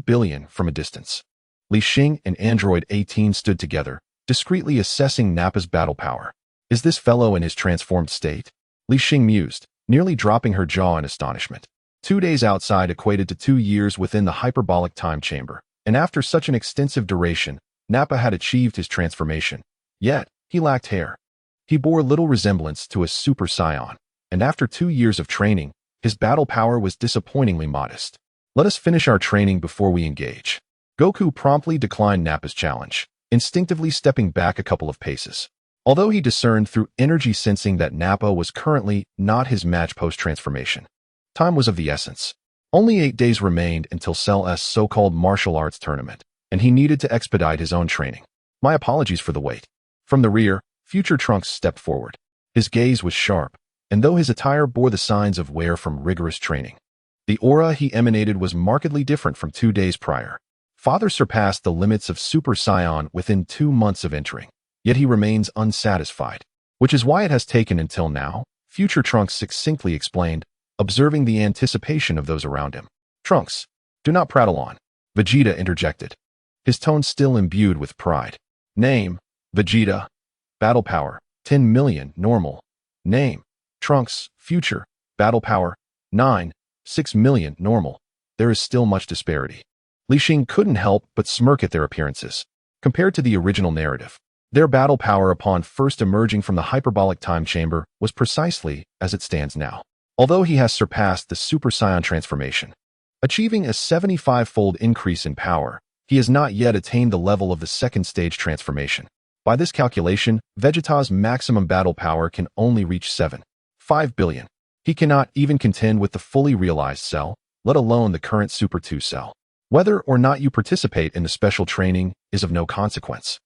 billion from a distance. Li Xing and Android 18 stood together, discreetly assessing Nappa's battle power. Is this fellow in his transformed state? Li Xing mused, nearly dropping her jaw in astonishment. 2 days outside equated to 2 years within the hyperbolic time chamber, and after such an extensive duration, Nappa had achieved his transformation. Yet, he lacked hair. He bore little resemblance to a Super Saiyan, and after 2 years of training, his battle power was disappointingly modest. Let us finish our training before we engage. Goku promptly declined Nappa's challenge, instinctively stepping back a couple of paces. Although he discerned through energy sensing that Nappa was currently not his match post-transformation, time was of the essence. Only 8 days remained until Cell's so-called martial arts tournament, and he needed to expedite his own training. My apologies for the wait. From the rear, Future Trunks stepped forward. His gaze was sharp, and though his attire bore the signs of wear from rigorous training, the aura he emanated was markedly different from 2 days prior. Father surpassed the limits of Super Saiyan within 2 months of entering, yet he remains unsatisfied, which is why it has taken until now, Future Trunks succinctly explained, observing the anticipation of those around him. Trunks, do not prattle on, Vegeta interjected, his tone still imbued with pride. Name, Vegeta. Battle power, 10 million, normal. Name, Trunks, future. Battle power, 6 million, normal. There is still much disparity. Li Xing couldn't help but smirk at their appearances. Compared to the original narrative, their battle power upon first emerging from the hyperbolic time chamber was precisely as it stands now. Although he has surpassed the Super Saiyan transformation, achieving a 75-fold increase in power, he has not yet attained the level of the second stage transformation. By this calculation, Vegeta's maximum battle power can only reach 5 billion. He cannot even contend with the fully realized Cell, let alone the current Super 2 Cell. Whether or not you participate in the special training is of no consequence.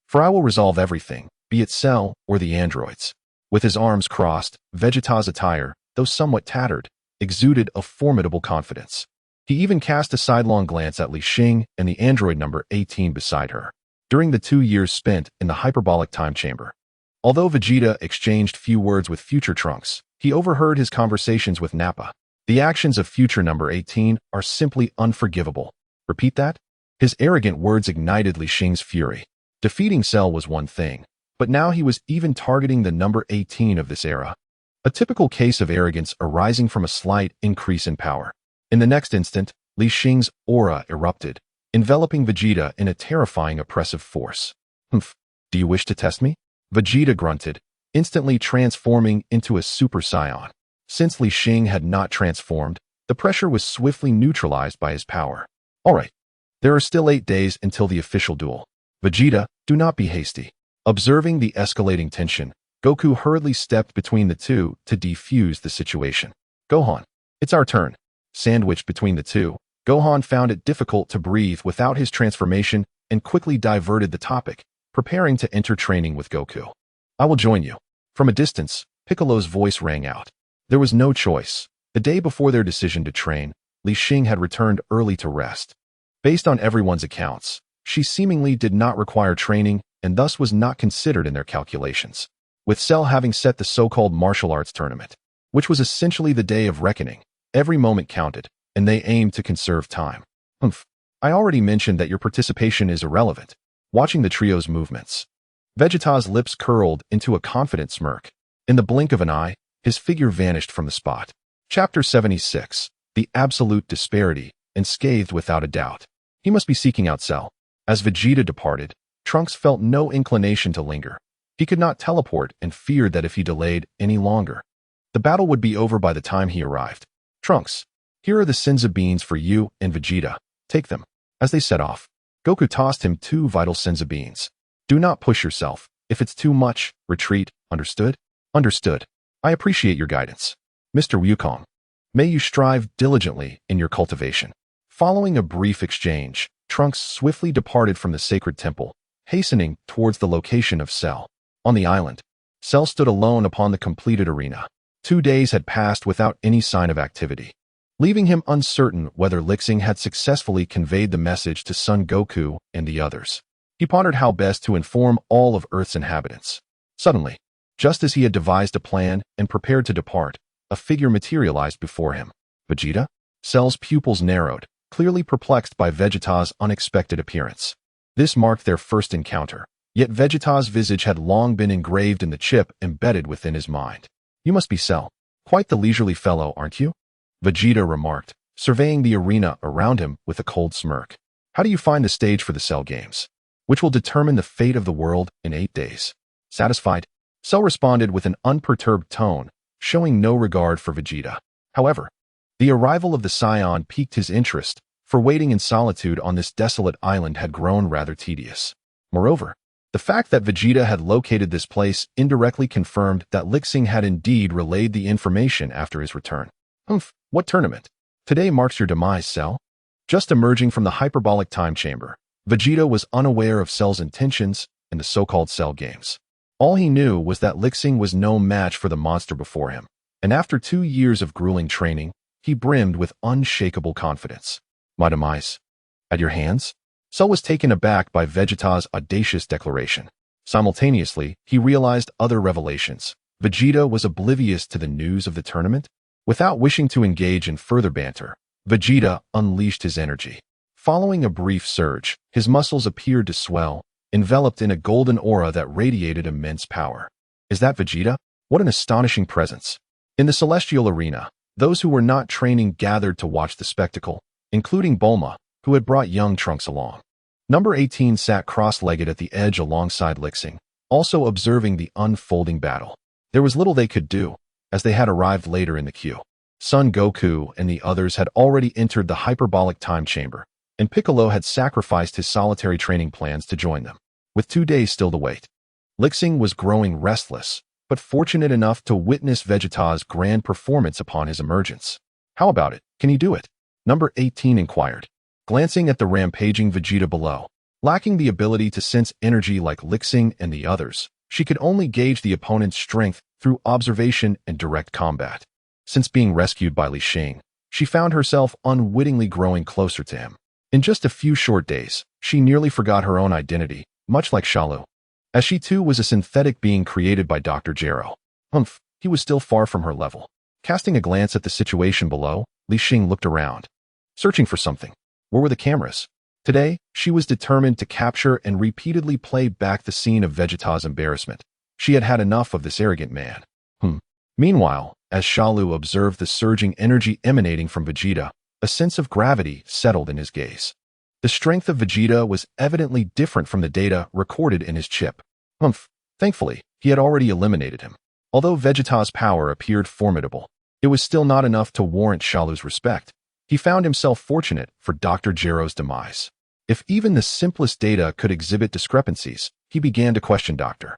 For I will resolve everything, be it Cell or the androids. With his arms crossed, Vegeta's attire, though somewhat tattered, exuded a formidable confidence. He even cast a sidelong glance at Li Xing and the android number 18 beside her. During the 2 years spent in the hyperbolic time chamber, although Vegeta exchanged few words with Future Trunks, he overheard his conversations with Nappa. The actions of Future number 18 are simply unforgivable. Repeat that? His arrogant words ignited Li Xing's fury. Defeating Cell was one thing, but now he was even targeting the number 18 of this era. A typical case of arrogance arising from a slight increase in power. In the next instant, Li Xing's aura erupted, enveloping Vegeta in a terrifying oppressive force. "Humph, do you wish to test me?" Vegeta grunted, instantly transforming into a Super Saiyan. Since Li Xing had not transformed, the pressure was swiftly neutralized by his power. Alright, there are still 8 days until the official duel. Vegeta, do not be hasty. Observing the escalating tension, Goku hurriedly stepped between the two to defuse the situation. Gohan, it's our turn. Sandwiched between the two, Gohan found it difficult to breathe without his transformation and quickly diverted the topic, preparing to enter training with Goku. I will join you. From a distance, Piccolo's voice rang out. There was no choice. The day before their decision to train, Li Xing had returned early to rest. Based on everyone's accounts, she seemingly did not require training and thus was not considered in their calculations. With Cell having set the so-called martial arts tournament, which was essentially the day of reckoning, every moment counted, and they aimed to conserve time. Humph, I already mentioned that your participation is irrelevant. Watching the trio's movements, Vegeta's lips curled into a confident smirk. In the blink of an eye, his figure vanished from the spot. Chapter 76, The Absolute Disparity, unscathed without a doubt. He must be seeking out Cell. As Vegeta departed, Trunks felt no inclination to linger. He could not teleport and feared that if he delayed any longer, the battle would be over by the time he arrived. Trunks, here are the Senzu beans for you and Vegeta. Take them. As they set off, Goku tossed him 2 vital Senzu beans. Do not push yourself. If it's too much, retreat. Understood? Understood. I appreciate your guidance. Mr. Wukong, may you strive diligently in your cultivation. Following a brief exchange, Trunks swiftly departed from the sacred temple, hastening towards the location of Cell. On the island, Cell stood alone upon the completed arena. 2 days had passed without any sign of activity, leaving him uncertain whether Li Xing had successfully conveyed the message to Son Goku and the others. He pondered how best to inform all of Earth's inhabitants. Suddenly, just as he had devised a plan and prepared to depart, a figure materialized before him. Vegeta? Cell's pupils narrowed, clearly perplexed by Vegeta's unexpected appearance. This marked their first encounter, yet Vegeta's visage had long been engraved in the chip embedded within his mind. You must be Cell. Quite the leisurely fellow, aren't you? Vegeta remarked, surveying the arena around him with a cold smirk. How do you find the stage for the Cell Games, which will determine the fate of the world in 8 days? Satisfied? Cell responded with an unperturbed tone, showing no regard for Vegeta. However, the arrival of the Scion piqued his interest, for waiting in solitude on this desolate island had grown rather tedious. Moreover, the fact that Vegeta had located this place indirectly confirmed that Li Xing had indeed relayed the information after his return. Humph, what tournament? Today marks your demise, Cell. Just emerging from the hyperbolic time chamber, Vegeta was unaware of Cell's intentions in the so-called Cell Games. All he knew was that Li Xing was no match for the monster before him, and after 2 years of grueling training, he brimmed with unshakable confidence. My demise? At your hands? Cell was taken aback by Vegeta's audacious declaration. Simultaneously, he realized other revelations. Vegeta was oblivious to the news of the tournament. Without wishing to engage in further banter, Vegeta unleashed his energy. Following a brief surge, his muscles appeared to swell, enveloped in a golden aura that radiated immense power. Is that Vegeta? What an astonishing presence. In the celestial arena, those who were not training gathered to watch the spectacle, including Bulma, who had brought young Trunks along. Number 18 sat cross-legged at the edge alongside Li Xing, also observing the unfolding battle. There was little they could do, as they had arrived later in the queue. Son Goku and the others had already entered the hyperbolic time chamber, and Piccolo had sacrificed his solitary training plans to join them. With 2 days still to wait, Li Xing was growing restless, but fortunate enough to witness Vegeta's grand performance upon his emergence. How about it? Can he do it? Number 18 inquired, glancing at the rampaging Vegeta below. Lacking the ability to sense energy like Li Xing and the others, she could only gauge the opponent's strength through observation and direct combat. Since being rescued by Li Xing, she found herself unwittingly growing closer to him. In just a few short days, she nearly forgot her own identity, much like Shalu, as she too was a synthetic being created by Dr. Gero. Humph, he was still far from her level. Casting a glance at the situation below, Li Xing looked around, searching for something. Where were the cameras? Today, she was determined to capture and repeatedly play back the scene of Vegeta's embarrassment. She had had enough of this arrogant man. Meanwhile, as Shalu observed the surging energy emanating from Vegeta, a sense of gravity settled in his gaze. The strength of Vegeta was evidently different from the data recorded in his chip. Thankfully, he had already eliminated him. Although Vegeta's power appeared formidable, it was still not enough to warrant Shalu's respect. He found himself fortunate for Dr. Gero's demise. If even the simplest data could exhibit discrepancies, he began to question Dr.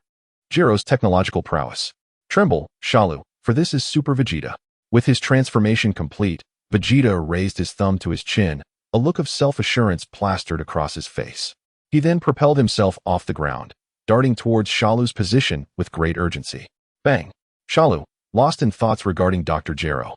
Gero's technological prowess. Tremble, Shalu, for this is Super Vegeta. With his transformation complete, Vegeta raised his thumb to his chin, a look of self-assurance plastered across his face. He then propelled himself off the ground, darting towards Shalu's position with great urgency. Bang! Shalu, lost in thoughts regarding Dr. Gero,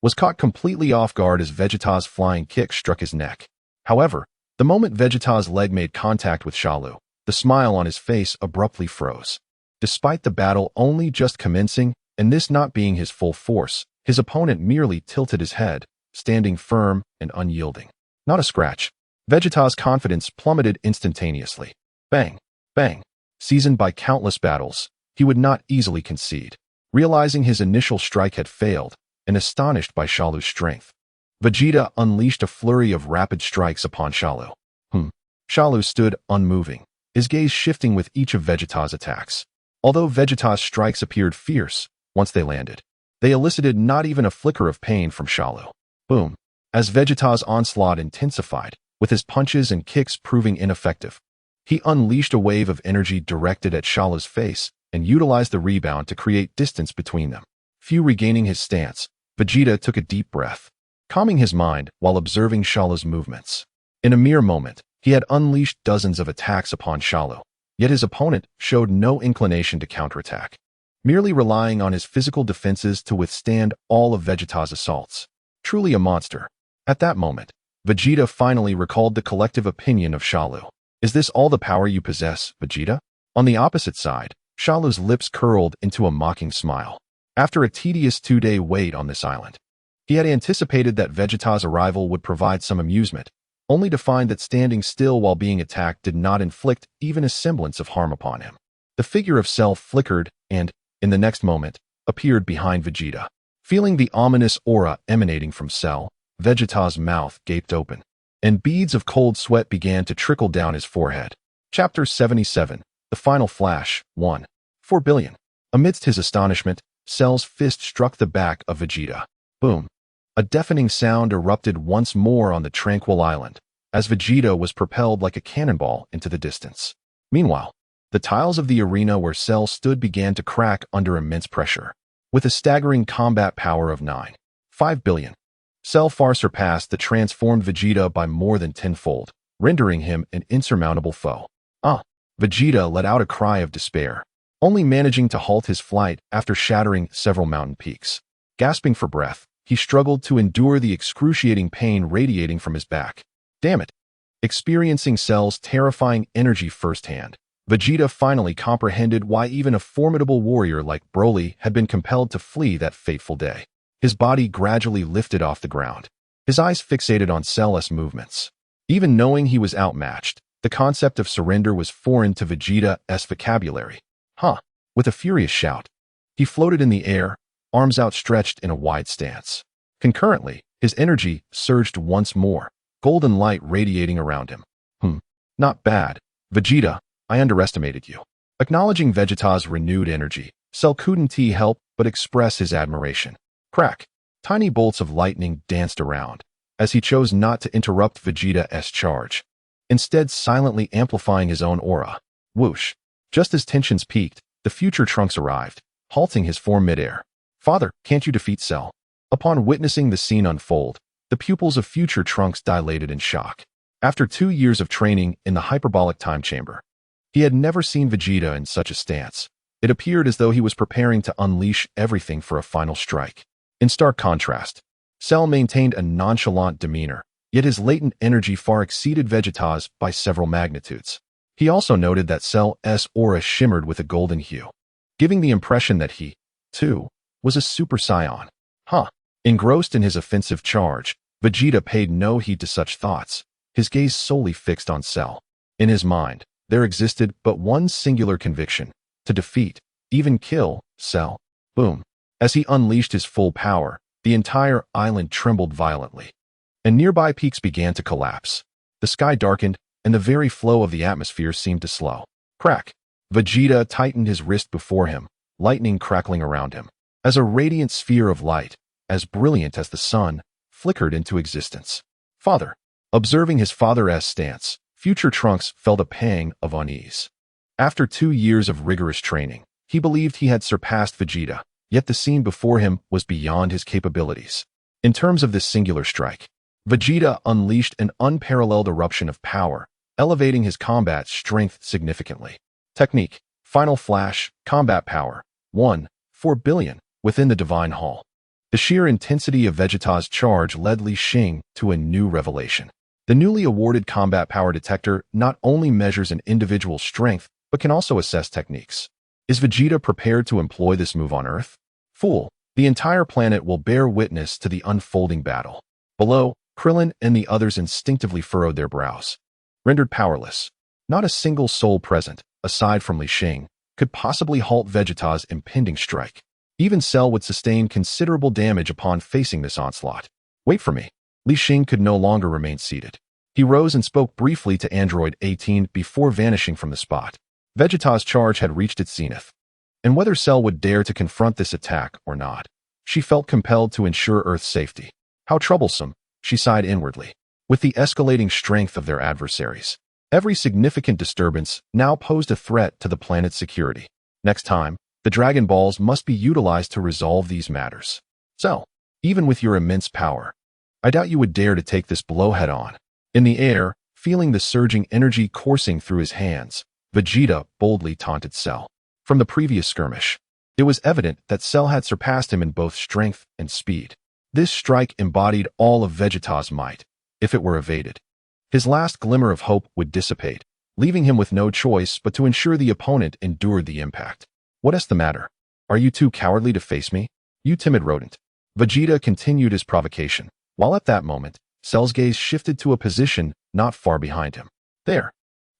was caught completely off guard as Vegeta's flying kick struck his neck. However, the moment Vegeta's leg made contact with Shalu, the smile on his face abruptly froze. Despite the battle only just commencing, and this not being his full force, his opponent merely tilted his head, standing firm and unyielding. Not a scratch. Vegeta's confidence plummeted instantaneously. Bang! Bang! Seasoned by countless battles, he would not easily concede. Realizing his initial strike had failed, and astonished by Shalu's strength, Vegeta unleashed a flurry of rapid strikes upon Shalu. Shalu stood unmoving, his gaze shifting with each of Vegeta's attacks. Although Vegeta's strikes appeared fierce, once they landed, they elicited not even a flicker of pain from Shalu. Boom! As Vegeta's onslaught intensified, with his punches and kicks proving ineffective, he unleashed a wave of energy directed at Shalu's face and utilized the rebound to create distance between them. Regaining his stance, Vegeta took a deep breath, calming his mind while observing Shalu's movements. In a mere moment, he had unleashed dozens of attacks upon Shalu, yet his opponent showed no inclination to counterattack, merely relying on his physical defenses to withstand all of Vegeta's assaults. Truly a monster. At that moment, Vegeta finally recalled the collective opinion of Shalu. Is this all the power you possess, Vegeta? On the opposite side, Shalu's lips curled into a mocking smile. After a tedious 2-day wait on this island, he had anticipated that Vegeta's arrival would provide some amusement, only to find that standing still while being attacked did not inflict even a semblance of harm upon him. The figure of Cell flickered and, in the next moment, appeared behind Vegeta. Feeling the ominous aura emanating from Cell, Vegeta's mouth gaped open, and beads of cold sweat began to trickle down his forehead. Chapter 77, The Final Flash, 1. 4 billion. Amidst his astonishment, Cell's fist struck the back of Vegeta. Boom! A deafening sound erupted once more on the tranquil island, as Vegeta was propelled like a cannonball into the distance. Meanwhile, the tiles of the arena where Cell stood began to crack under immense pressure. With a staggering combat power of 9.5 billion, Cell far surpassed the transformed Vegeta by more than tenfold, rendering him an insurmountable foe. Vegeta let out a cry of despair, only managing to halt his flight after shattering several mountain peaks. Gasping for breath, he struggled to endure the excruciating pain radiating from his back. Damn it! Experiencing Cell's terrifying energy firsthand, Vegeta finally comprehended why even a formidable warrior like Broly had been compelled to flee that fateful day. His body gradually lifted off the ground, his eyes fixated on Cell's movements. Even knowing he was outmatched, the concept of surrender was foreign to Vegeta's vocabulary. With a furious shout, he floated in the air, arms outstretched in a wide stance. Concurrently, his energy surged once more, golden light radiating around him. Not bad, Vegeta, I underestimated you. Acknowledging Vegeta's renewed energy, Cell couldn't help but express his admiration. Crack! Tiny bolts of lightning danced around, as he chose not to interrupt Vegeta's charge, instead silently amplifying his own aura. Whoosh! Just as tensions peaked, the future Trunks arrived, halting his form midair. Father, can't you defeat Cell? Upon witnessing the scene unfold, the pupils of future Trunks dilated in shock. After 2 years of training in the hyperbolic time chamber, he had never seen Vegeta in such a stance. It appeared as though he was preparing to unleash everything for a final strike. In stark contrast, Cell maintained a nonchalant demeanor, yet his latent energy far exceeded Vegeta's by several magnitudes. He also noted that Cell's aura shimmered with a golden hue, giving the impression that he, too, was a Super Saiyan. Engrossed in his offensive charge, Vegeta paid no heed to such thoughts, his gaze solely fixed on Cell. In his mind, there existed but one singular conviction: to defeat, even kill, Cell. Boom. As he unleashed his full power, the entire island trembled violently, and nearby peaks began to collapse. The sky darkened, and the very flow of the atmosphere seemed to slow. Crack! Vegeta tightened his wrist before him, lightning crackling around him. As a radiant sphere of light, as brilliant as the sun, flickered into existence. Father. Observing his father's stance, future Trunks felt a pang of unease. After 2 years of rigorous training, he believed he had surpassed Vegeta, yet the scene before him was beyond his capabilities. In terms of this singular strike, Vegeta unleashed an unparalleled eruption of power, elevating his combat strength significantly. Technique: Final Flash, Combat Power, 1/4 billion, within the Divine Hall. The sheer intensity of Vegeta's charge led Li Xing to a new revelation. The newly awarded Combat Power Detector not only measures an individual's strength, but can also assess techniques. Is Vegeta prepared to employ this move on Earth? Fool, the entire planet will bear witness to the unfolding battle. Below, Krillin and the others instinctively furrowed their brows. Rendered powerless, not a single soul present, aside from Li Xing, could possibly halt Vegeta's impending strike. Even Cell would sustain considerable damage upon facing this onslaught. Wait for me. Li Xing could no longer remain seated. He rose and spoke briefly to Android 18 before vanishing from the spot. Vegeta's charge had reached its zenith, and whether Cell would dare to confront this attack or not, she felt compelled to ensure Earth's safety. How troublesome, she sighed inwardly. With the escalating strength of their adversaries, every significant disturbance now posed a threat to the planet's security. Next time, the Dragon Balls must be utilized to resolve these matters. Cell, even with your immense power, I doubt you would dare to take this blow head-on. In the air, feeling the surging energy coursing through his hands, Vegeta boldly taunted Cell. From the previous skirmish, it was evident that Cell had surpassed him in both strength and speed. This strike embodied all of Vegeta's might, if it were evaded. His last glimmer of hope would dissipate, leaving him with no choice but to ensure the opponent endured the impact. What is the matter? Are you too cowardly to face me? You timid rodent. Vegeta continued his provocation, while at that moment, Cell's gaze shifted to a position not far behind him. There.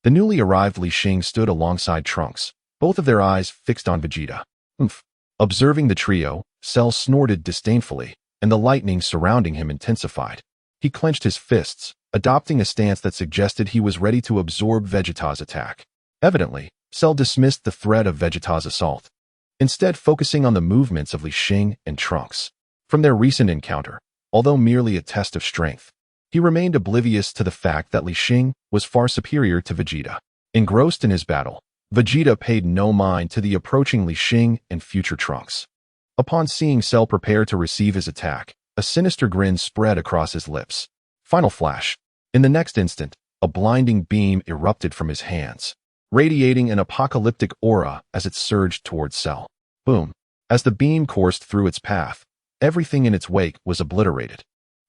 The newly arrived Li Xing stood alongside Trunks, both of their eyes fixed on Vegeta. Oomph. Observing the trio, Cell snorted disdainfully, and the lightning surrounding him intensified. He clenched his fists, adopting a stance that suggested he was ready to absorb Vegeta's attack. Evidently, Cell dismissed the threat of Vegeta's assault, instead focusing on the movements of Li Xing and Trunks. From their recent encounter, although merely a test of strength, he remained oblivious to the fact that Li Xing was far superior to Vegeta. Engrossed in his battle, Vegeta paid no mind to the approaching Li Xing and future Trunks. Upon seeing Cell prepare to receive his attack, a sinister grin spread across his lips. Final Flash. In the next instant, a blinding beam erupted from his hands, radiating an apocalyptic aura as it surged towards Cell. Boom. As the beam coursed through its path, everything in its wake was obliterated.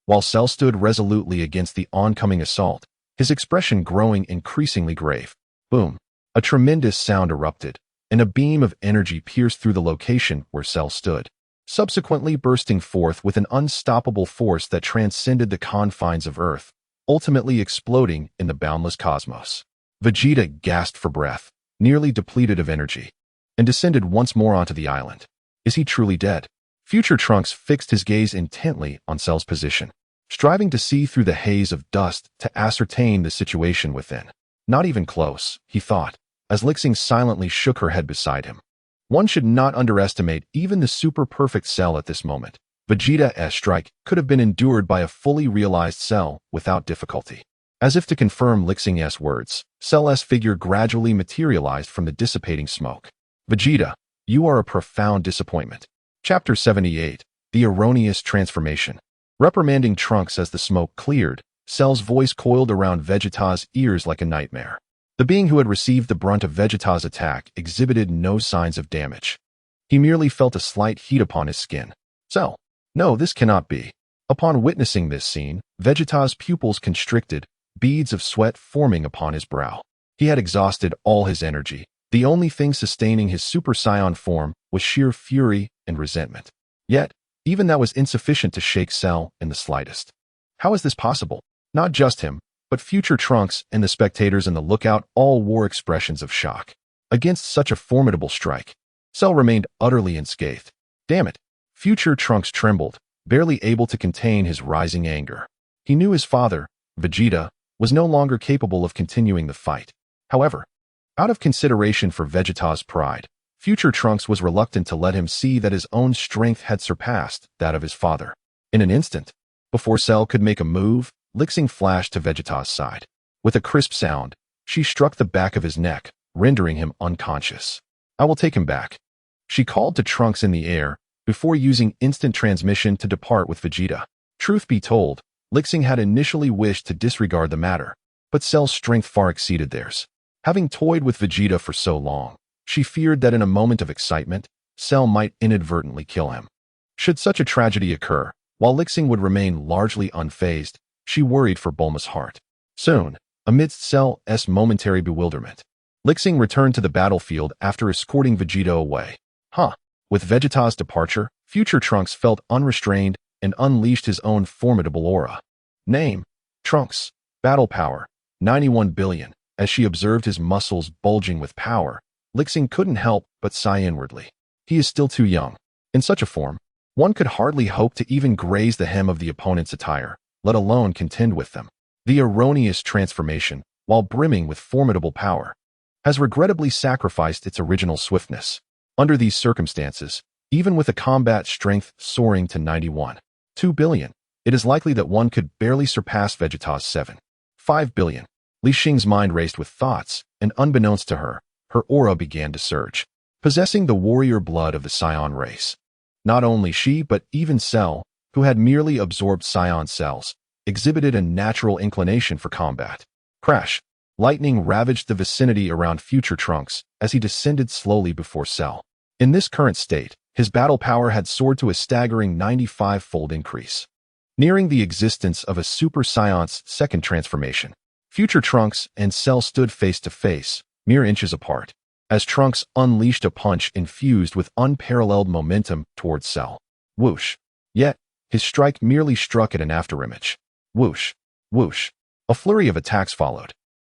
While Cell stood resolutely against the oncoming assault, his expression growing increasingly grave. Boom. A tremendous sound erupted, and a beam of energy pierced through the location where Cell stood, subsequently bursting forth with an unstoppable force that transcended the confines of Earth, ultimately exploding in the boundless cosmos. Vegeta gasped for breath, nearly depleted of energy, and descended once more onto the island. Is he truly dead? Future Trunks fixed his gaze intently on Cell's position, striving to see through the haze of dust to ascertain the situation within. Not even close, he thought, as Li Xing silently shook her head beside him. One should not underestimate even the super-perfect Cell at this moment. Vegeta's strike could have been endured by a fully realized Cell without difficulty. As if to confirm Li Xing's words, Cell's figure gradually materialized from the dissipating smoke. Vegeta, you are a profound disappointment. Chapter 78, The Erroneous Transformation. Reprimanding Trunks as the smoke cleared, Cell's voice coiled around Vegeta's ears like a nightmare. The being who had received the brunt of Vegeta's attack exhibited no signs of damage. He merely felt a slight heat upon his skin. Cell. No, this cannot be. Upon witnessing this scene, Vegeta's pupils constricted, beads of sweat forming upon his brow. He had exhausted all his energy. The only thing sustaining his Super Saiyan form was sheer fury and resentment. Yet, even that was insufficient to shake Cell in the slightest. How is this possible? Not just him, but future Trunks and the spectators in the lookout all wore expressions of shock. Against such a formidable strike, Cell remained utterly unscathed. Damn it! Future Trunks trembled, barely able to contain his rising anger. He knew his father, Vegeta, was no longer capable of continuing the fight. However, out of consideration for Vegeta's pride, future Trunks was reluctant to let him see that his own strength had surpassed that of his father. In an instant, before Cell could make a move, Li Xing flashed to Vegeta's side. With a crisp sound, she struck the back of his neck, rendering him unconscious. I will take him back. She called to Trunks in the air, before using instant transmission to depart with Vegeta. Truth be told, Li Xing had initially wished to disregard the matter, but Cell's strength far exceeded theirs. Having toyed with Vegeta for so long, she feared that in a moment of excitement, Cell might inadvertently kill him. Should such a tragedy occur, while Li Xing would remain largely unfazed, she worried for Bulma's heart. Soon, amidst Cell's momentary bewilderment, Li Xing returned to the battlefield after escorting Vegeta away. With Vegeta's departure, future Trunks felt unrestrained and unleashed his own formidable aura. Name: Trunks. Battle power: 91 billion. As she observed his muscles bulging with power, Li Xing couldn't help but sigh inwardly. He is still too young. In such a form, one could hardly hope to even graze the hem of the opponent's attire, let alone contend with them. The erroneous transformation, while brimming with formidable power, has regrettably sacrificed its original swiftness. Under these circumstances, even with a combat strength soaring to 91.2 billion, it is likely that one could barely surpass Vegeta's 7.5 billion. Li Xing's mind raced with thoughts, and unbeknownst to her, her aura began to surge. Possessing the warrior blood of the Saiyan race, not only she but even Cell, who had merely absorbed Saiyan cells, exhibited a natural inclination for combat. Crash! Lightning ravaged the vicinity around future Trunks as he descended slowly before Cell. In this current state, his battle power had soared to a staggering 95-fold increase, nearing the existence of a Super Saiyan's second transformation. Future Trunks and Cell stood face to face, mere inches apart, as Trunks unleashed a punch infused with unparalleled momentum towards Cell. Whoosh! Yet, his strike merely struck at an afterimage. Whoosh! Whoosh! A flurry of attacks followed,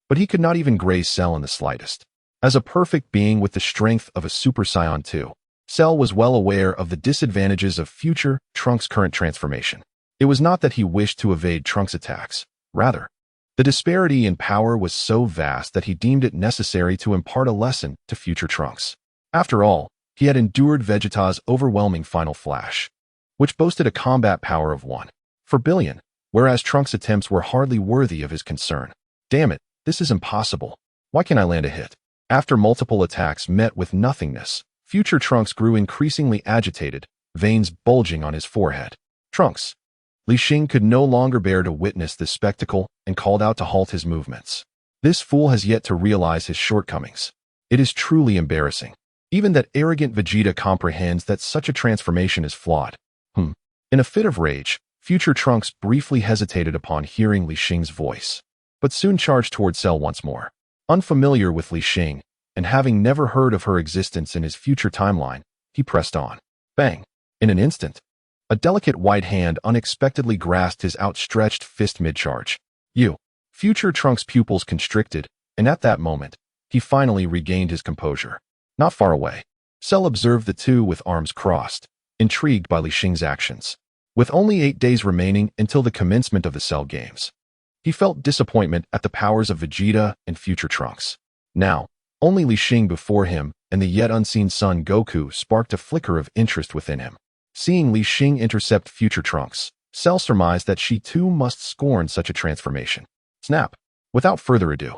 but he could not even graze Cell in the slightest. As a perfect being with the strength of a Super Saiyan 2, Cell was well aware of the disadvantages of future Trunks' current transformation. It was not that he wished to evade Trunks' attacks. Rather, the disparity in power was so vast that he deemed it necessary to impart a lesson to future Trunks. After all, he had endured Vegeta's overwhelming final flash, which boasted a combat power of 1 billion, whereas Trunks' attempts were hardly worthy of his concern. Damn it, this is impossible. Why can't I land a hit? After multiple attacks met with nothingness, future Trunks grew increasingly agitated, veins bulging on his forehead. Trunks! Li Xing could no longer bear to witness this spectacle and called out to halt his movements. This fool has yet to realize his shortcomings. It is truly embarrassing. Even that arrogant Vegeta comprehends that such a transformation is flawed. In a fit of rage, future Trunks briefly hesitated upon hearing Li Xing's voice, but soon charged toward Cell once more. Unfamiliar with Li Xing, and having never heard of her existence in his future timeline, he pressed on. Bang! In an instant, a delicate white hand unexpectedly grasped his outstretched fist mid-charge. Future Trunks' pupils constricted, and at that moment, he finally regained his composure. Not far away, Cell observed the two with arms crossed, intrigued by Li Xing's actions. With only 8 days remaining until the commencement of the Cell Games, he felt disappointment at the powers of Vegeta and future Trunks. Now, only Li Xing before him and the yet unseen son Goku sparked a flicker of interest within him. Seeing Li Xing intercept future Trunks, Cell surmised that she too must scorn such a transformation. Snap! Without further ado,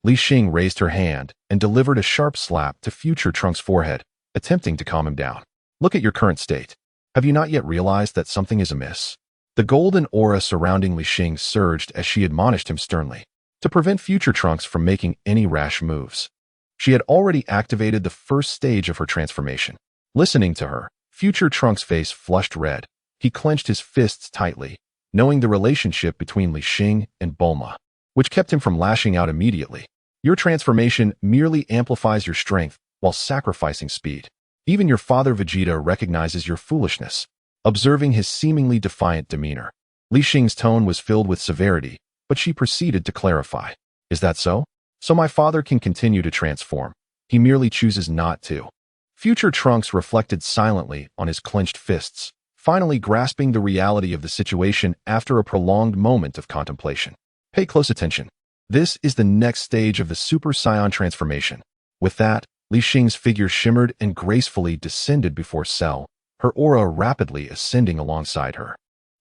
Li Xing raised her hand and delivered a sharp slap to future Trunks' forehead, attempting to calm him down. Look at your current state. Have you not yet realized that something is amiss? The golden aura surrounding Li Xing surged as she admonished him sternly to prevent future Trunks from making any rash moves. She had already activated the first stage of her transformation. Listening to her, future Trunks' face flushed red. He clenched his fists tightly, knowing the relationship between Li Xing and Bulma, which kept him from lashing out immediately. Your transformation merely amplifies your strength while sacrificing speed. Even your father Vegeta recognizes your foolishness. Observing his seemingly defiant demeanor, Li Xing's tone was filled with severity, but she proceeded to clarify. Is that so? So my father can continue to transform. He merely chooses not to. Future Trunks reflected silently on his clenched fists, finally grasping the reality of the situation after a prolonged moment of contemplation. Pay close attention. This is the next stage of the Super Saiyan transformation. With that, Li Xing's figure shimmered and gracefully descended before Cell, her aura rapidly ascending alongside her.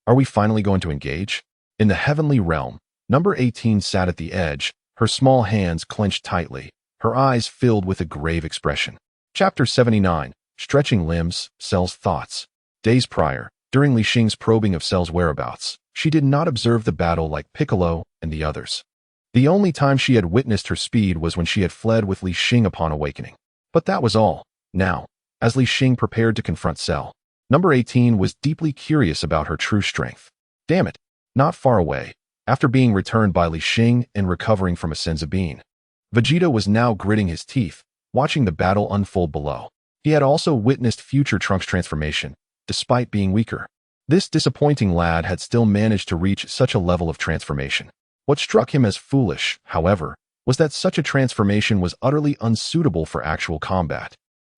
Are we finally going to engage? In the heavenly realm, number 18 sat at the edge, her small hands clenched tightly, her eyes filled with a grave expression. Chapter 79, Stretching Limbs, Cell's Thoughts. Days prior, during Li Xing's probing of Cell's whereabouts, she did not observe the battle like Piccolo and the others. The only time she had witnessed her speed was when she had fled with Li Xing upon awakening. But that was all. Now, as Li Xing prepared to confront Cell, number 18 was deeply curious about her true strength. Damn it, not far away, after being returned by Li Xing and recovering from a senzu bean, Vegeta was now gritting his teeth, watching the battle unfold below. He had also witnessed future Trunks' transformation, despite being weaker. This disappointing lad had still managed to reach such a level of transformation. What struck him as foolish, however, was that such a transformation was utterly unsuitable for actual combat.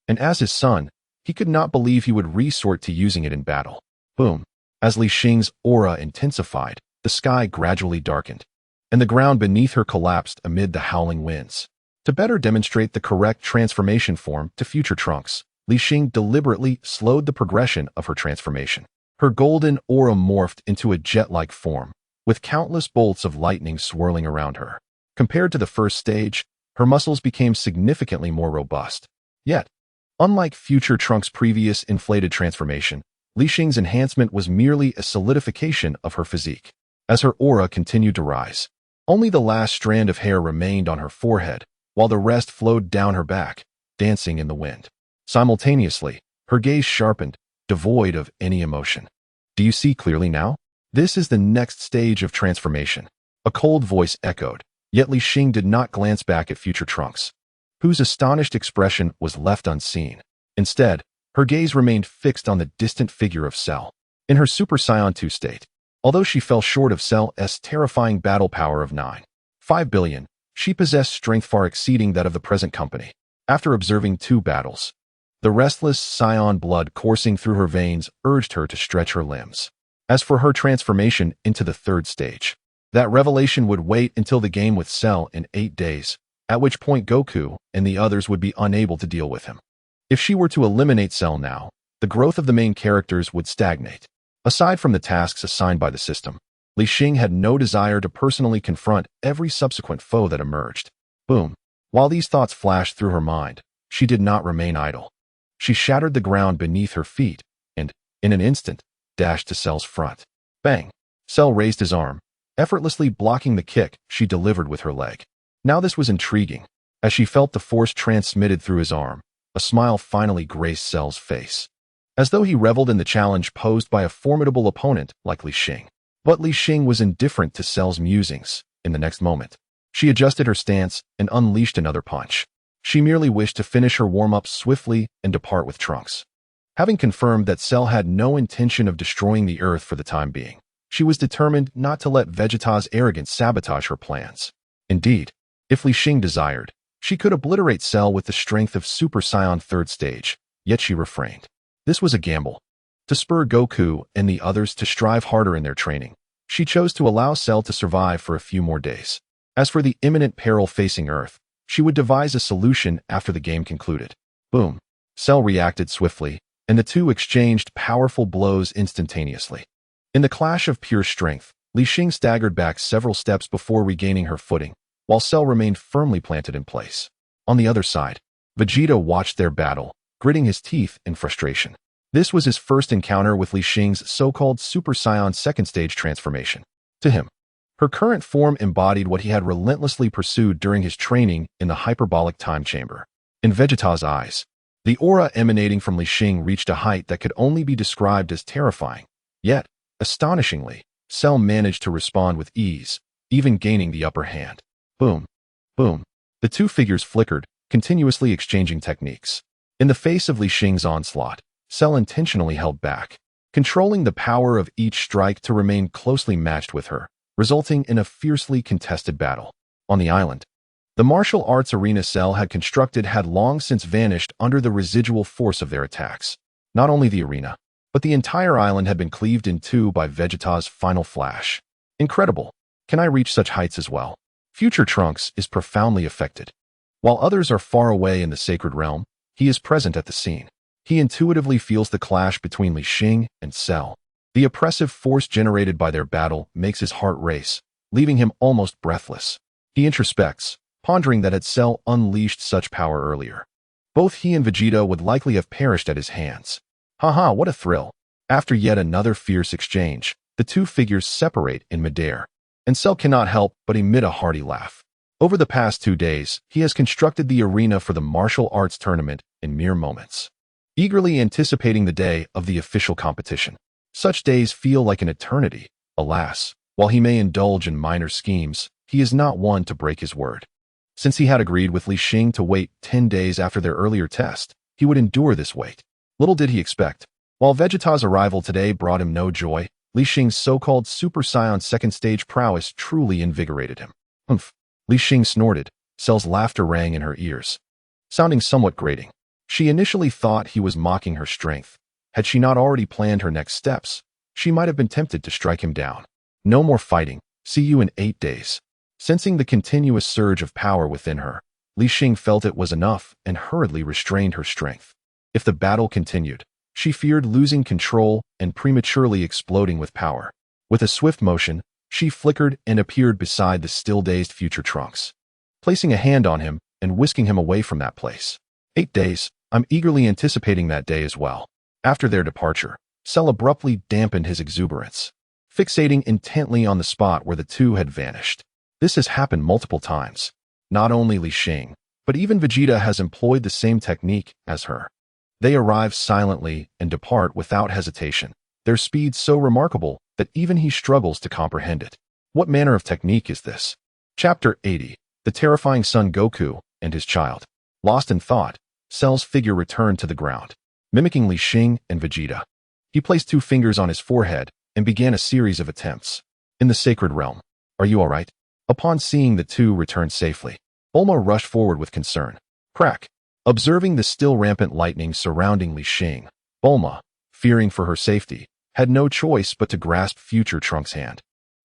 And as his son, he could not believe he would resort to using it in battle. Boom. As Li Xing's aura intensified, the sky gradually darkened, and the ground beneath her collapsed amid the howling winds. To better demonstrate the correct transformation form to future Trunks, Li Xing deliberately slowed the progression of her transformation. Her golden aura morphed into a jet-like form, with countless bolts of lightning swirling around her. Compared to the first stage, her muscles became significantly more robust. Yet, unlike future Trunks' previous inflated transformation, Li Xing's enhancement was merely a solidification of her physique. As her aura continued to rise, only the last strand of hair remained on her forehead, while the rest flowed down her back, dancing in the wind. Simultaneously, her gaze sharpened, devoid of any emotion. Do you see clearly now? This is the next stage of transformation. A cold voice echoed, yet Li Xing did not glance back at future Trunks, whose astonished expression was left unseen. Instead, her gaze remained fixed on the distant figure of Cell. In her Super Saiyan 2 state, although she fell short of Cell's terrifying battle power of 9.5 billion, she possessed strength far exceeding that of the present company. After observing 2 battles, the restless Saiyan blood coursing through her veins urged her to stretch her limbs. As for her transformation into the 3rd stage, that revelation would wait until the game with Cell in 8 days, at which point Goku and the others would be unable to deal with him. If she were to eliminate Cell now, the growth of the main characters would stagnate. Aside from the tasks assigned by the system, Li Xing had no desire to personally confront every subsequent foe that emerged. Boom. While these thoughts flashed through her mind, she did not remain idle. She shattered the ground beneath her feet and, in an instant, dashed to Cell's front. Bang! Cell raised his arm, effortlessly blocking the kick she delivered with her leg. Now this was intriguing. As she felt the force transmitted through his arm, a smile finally graced Cell's face, as though he reveled in the challenge posed by a formidable opponent like Li Xing. But Li Xing was indifferent to Cell's musings. In the next moment, she adjusted her stance and unleashed another punch. She merely wished to finish her warm-up swiftly and depart with Trunks. Having confirmed that Cell had no intention of destroying the Earth for the time being, she was determined not to let Vegeta's arrogance sabotage her plans. Indeed, if Li Xing desired, she could obliterate Cell with the strength of Super Saiyan 3rd stage, yet she refrained. This was a gamble. To spur Goku and the others to strive harder in their training, she chose to allow Cell to survive for a few more days. As for the imminent peril facing Earth, she would devise a solution after the game concluded. Boom. Cell reacted swiftly, and the two exchanged powerful blows instantaneously. In the clash of pure strength, Li Xing staggered back several steps before regaining her footing, while Cell remained firmly planted in place. On the other side, Vegeta watched their battle, gritting his teeth in frustration. This was his first encounter with Li Xing's so-called Super Saiyan 2nd stage transformation. To him, her current form embodied what he had relentlessly pursued during his training in the hyperbolic time chamber. In Vegeta's eyes, the aura emanating from Li Xing reached a height that could only be described as terrifying. Yet, astonishingly, Cell managed to respond with ease, even gaining the upper hand. Boom. Boom. The two figures flickered, continuously exchanging techniques. In the face of Li Xing's onslaught, Cell intentionally held back, controlling the power of each strike to remain closely matched with her. resulting in a fiercely contested battle. On the island, the martial arts arena Cell had constructed had long since vanished under the residual force of their attacks. Not only the arena, but the entire island had been cleaved in two by Vegeta's final flash. Incredible. Can I reach such heights as well? Future Trunks is profoundly affected. While others are far away in the sacred realm, he is present at the scene. He intuitively feels the clash between Li Xing and Cell. The oppressive force generated by their battle makes his heart race, leaving him almost breathless. He introspects, pondering that had Cell unleashed such power earlier, both he and Vegeta would likely have perished at his hands. Haha, what a thrill. After yet another fierce exchange, the two figures separate in midair, and Cell cannot help but emit a hearty laugh. Over the past 2 days, he has constructed the arena for the martial arts tournament in mere moments, eagerly anticipating the day of the official competition. Such days feel like an eternity. Alas, while he may indulge in minor schemes, he is not one to break his word. Since he had agreed with Li Xing to wait 10 days after their earlier test, he would endure this wait. Little did he expect. While Vegeta's arrival today brought him no joy, Li Xing's so-called Super Saiyan second stage prowess truly invigorated him. Humph. Li Xing snorted. Cell's laughter rang in her ears, sounding somewhat grating. She initially thought he was mocking her strength. Had she not already planned her next steps, she might have been tempted to strike him down. No more fighting. See you in 8 days. Sensing the continuous surge of power within her, Li Xing felt it was enough and hurriedly restrained her strength. If the battle continued, she feared losing control and prematurely exploding with power. With a swift motion, she flickered and appeared beside the still-dazed future Trunks, placing a hand on him and whisking him away from that place. 8 days. I'm eagerly anticipating that day as well. After their departure, Cell abruptly dampened his exuberance, fixating intently on the spot where the two had vanished. This has happened multiple times. Not only Li Xing, but even Vegeta has employed the same technique as her. They arrive silently and depart without hesitation, their speed so remarkable that even he struggles to comprehend it. What manner of technique is this? Chapter 80. The terrifying son Goku and his child. Lost in thought, Cell's figure returned to the ground, mimicking Li Xing and Vegeta. He placed 2 fingers on his forehead and began a series of attempts. In the sacred realm. Are you all right? Upon seeing the two return safely, Bulma rushed forward with concern. Crack. Observing the still rampant lightning surrounding Li Xing, Bulma, fearing for her safety, had no choice but to grasp future Trunks' hand,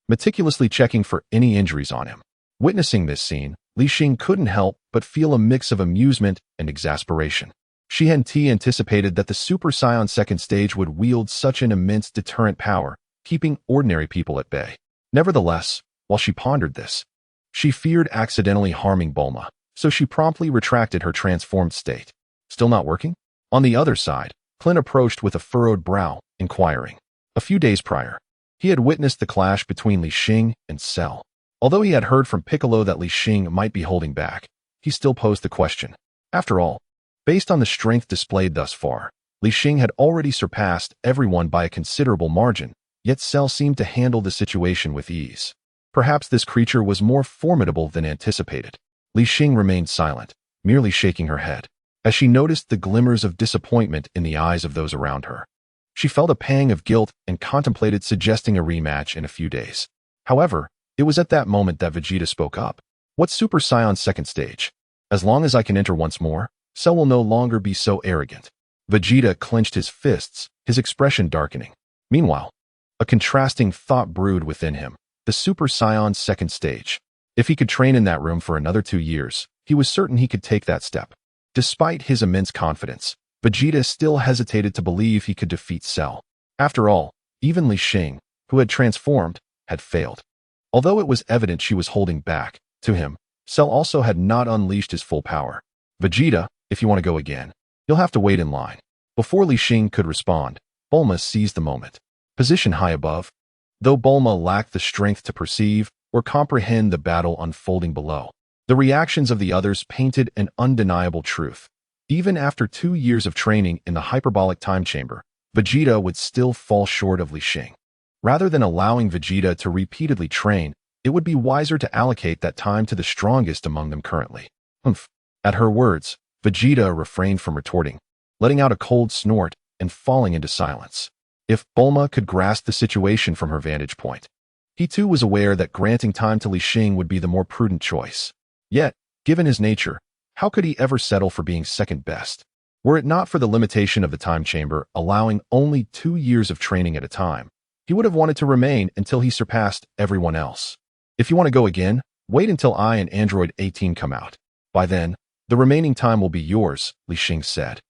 meticulously checking for any injuries on him. Witnessing this scene, Li Xing couldn't help but feel a mix of amusement and exasperation. She hadn't anticipated that the Super Saiyan second stage would wield such an immense deterrent power, keeping ordinary people at bay. Nevertheless, while she pondered this, she feared accidentally harming Bulma, so she promptly retracted her transformed state. Still not working? On the other side, Clint approached with a furrowed brow, inquiring. A few days prior, he had witnessed the clash between Li Xing and Cell. Although he had heard from Piccolo that Li Xing might be holding back, he still posed the question. After all, based on the strength displayed thus far, Li Xing had already surpassed everyone by a considerable margin, yet Cell seemed to handle the situation with ease. Perhaps this creature was more formidable than anticipated. Li Xing remained silent, merely shaking her head, as she noticed the glimmers of disappointment in the eyes of those around her. She felt a pang of guilt and contemplated suggesting a rematch in a few days. However, it was at that moment that Vegeta spoke up. What's Super Saiyan's second stage? As long as I can enter once more, Cell will no longer be so arrogant. Vegeta clenched his fists, his expression darkening. Meanwhile, a contrasting thought brewed within him. The Super Saiyan's second stage. If he could train in that room for another 2 years, he was certain he could take that step. Despite his immense confidence, Vegeta still hesitated to believe he could defeat Cell. After all, even Li Xing, who had transformed, had failed. Although it was evident she was holding back, to him, Cell also had not unleashed his full power. Vegeta, if you want to go again, you'll have to wait in line. Before Li Xing could respond, Bulma seized the moment. Position high above. Though Bulma lacked the strength to perceive or comprehend the battle unfolding below, the reactions of the others painted an undeniable truth. Even after 2 years of training in the hyperbolic time chamber, Vegeta would still fall short of Li Xing. Rather than allowing Vegeta to repeatedly train, it would be wiser to allocate that time to the strongest among them currently. Humph. At her words, Vegeta refrained from retorting, letting out a cold snort and falling into silence. If Bulma could grasp the situation from her vantage point, He too was aware that granting time to Li Xing would be the more prudent choice. Yet, given his nature, how could he ever settle for being second best? Were it not for the limitation of the time chamber allowing only 2 years of training at a time, he would have wanted to remain until he surpassed everyone else. If you want to go again, wait until I and Android 18 come out. By then, the remaining time will be yours, Li Xing said,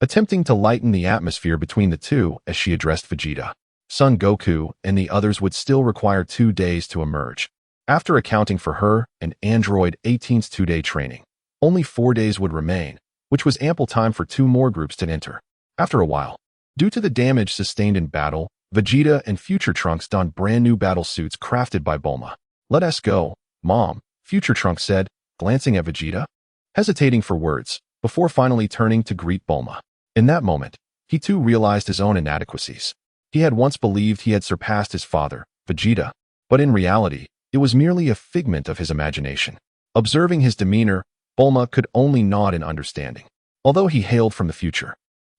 attempting to lighten the atmosphere between the two as she addressed Vegeta. Son Goku and the others would still require 2 days to emerge. After accounting for her and Android 18's 2-day training, only 4 days would remain, which was ample time for 2 more groups to enter. After a while, due to the damage sustained in battle, Vegeta and Future Trunks donned brand new battle suits crafted by Bulma. "Let us go, Mom," Future Trunks said, glancing at Vegeta, hesitating for words, before finally turning to greet Bulma. In that moment, he too realized his own inadequacies. He had once believed he had surpassed his father, Vegeta, but in reality, it was merely a figment of his imagination. Observing his demeanor, Bulma could only nod in understanding. Although he hailed from the future,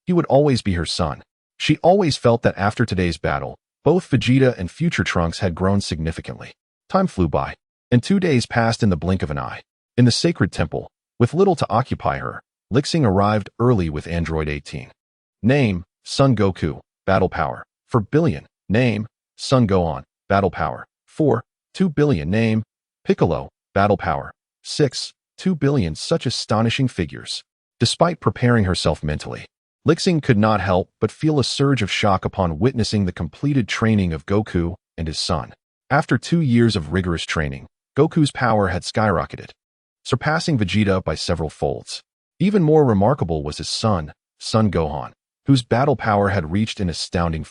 he would always be her son. She always felt that after today's battle, both Vegeta and Future Trunks had grown significantly. Time flew by, and 2 days passed in the blink of an eye. In the sacred temple, with little to occupy her, Li Xing arrived early with Android 18. Name, Son Goku, battle power, 4 billion. Name, Son Gohan, battle power, 2 billion. Name, Piccolo, battle power, 2 billion. Such astonishing figures. Despite preparing herself mentally, Li Xing could not help but feel a surge of shock upon witnessing the completed training of Goku and his son. After 2 years of rigorous training, Goku's power had skyrocketed, surpassing Vegeta by several folds. Even more remarkable was his son, Son Gohan, whose battle power had reached an astounding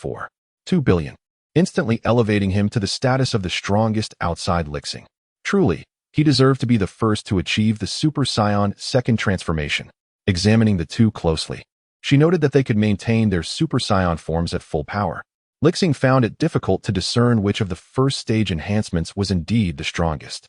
2 billion, instantly elevating him to the status of the strongest outside Li Xing. Truly, he deserved to be the first to achieve the Super Saiyan second transformation. Examining the two closely, she noted that they could maintain their Super Saiyan forms at full power. Li Xing found it difficult to discern which of the first stage enhancements was indeed the strongest.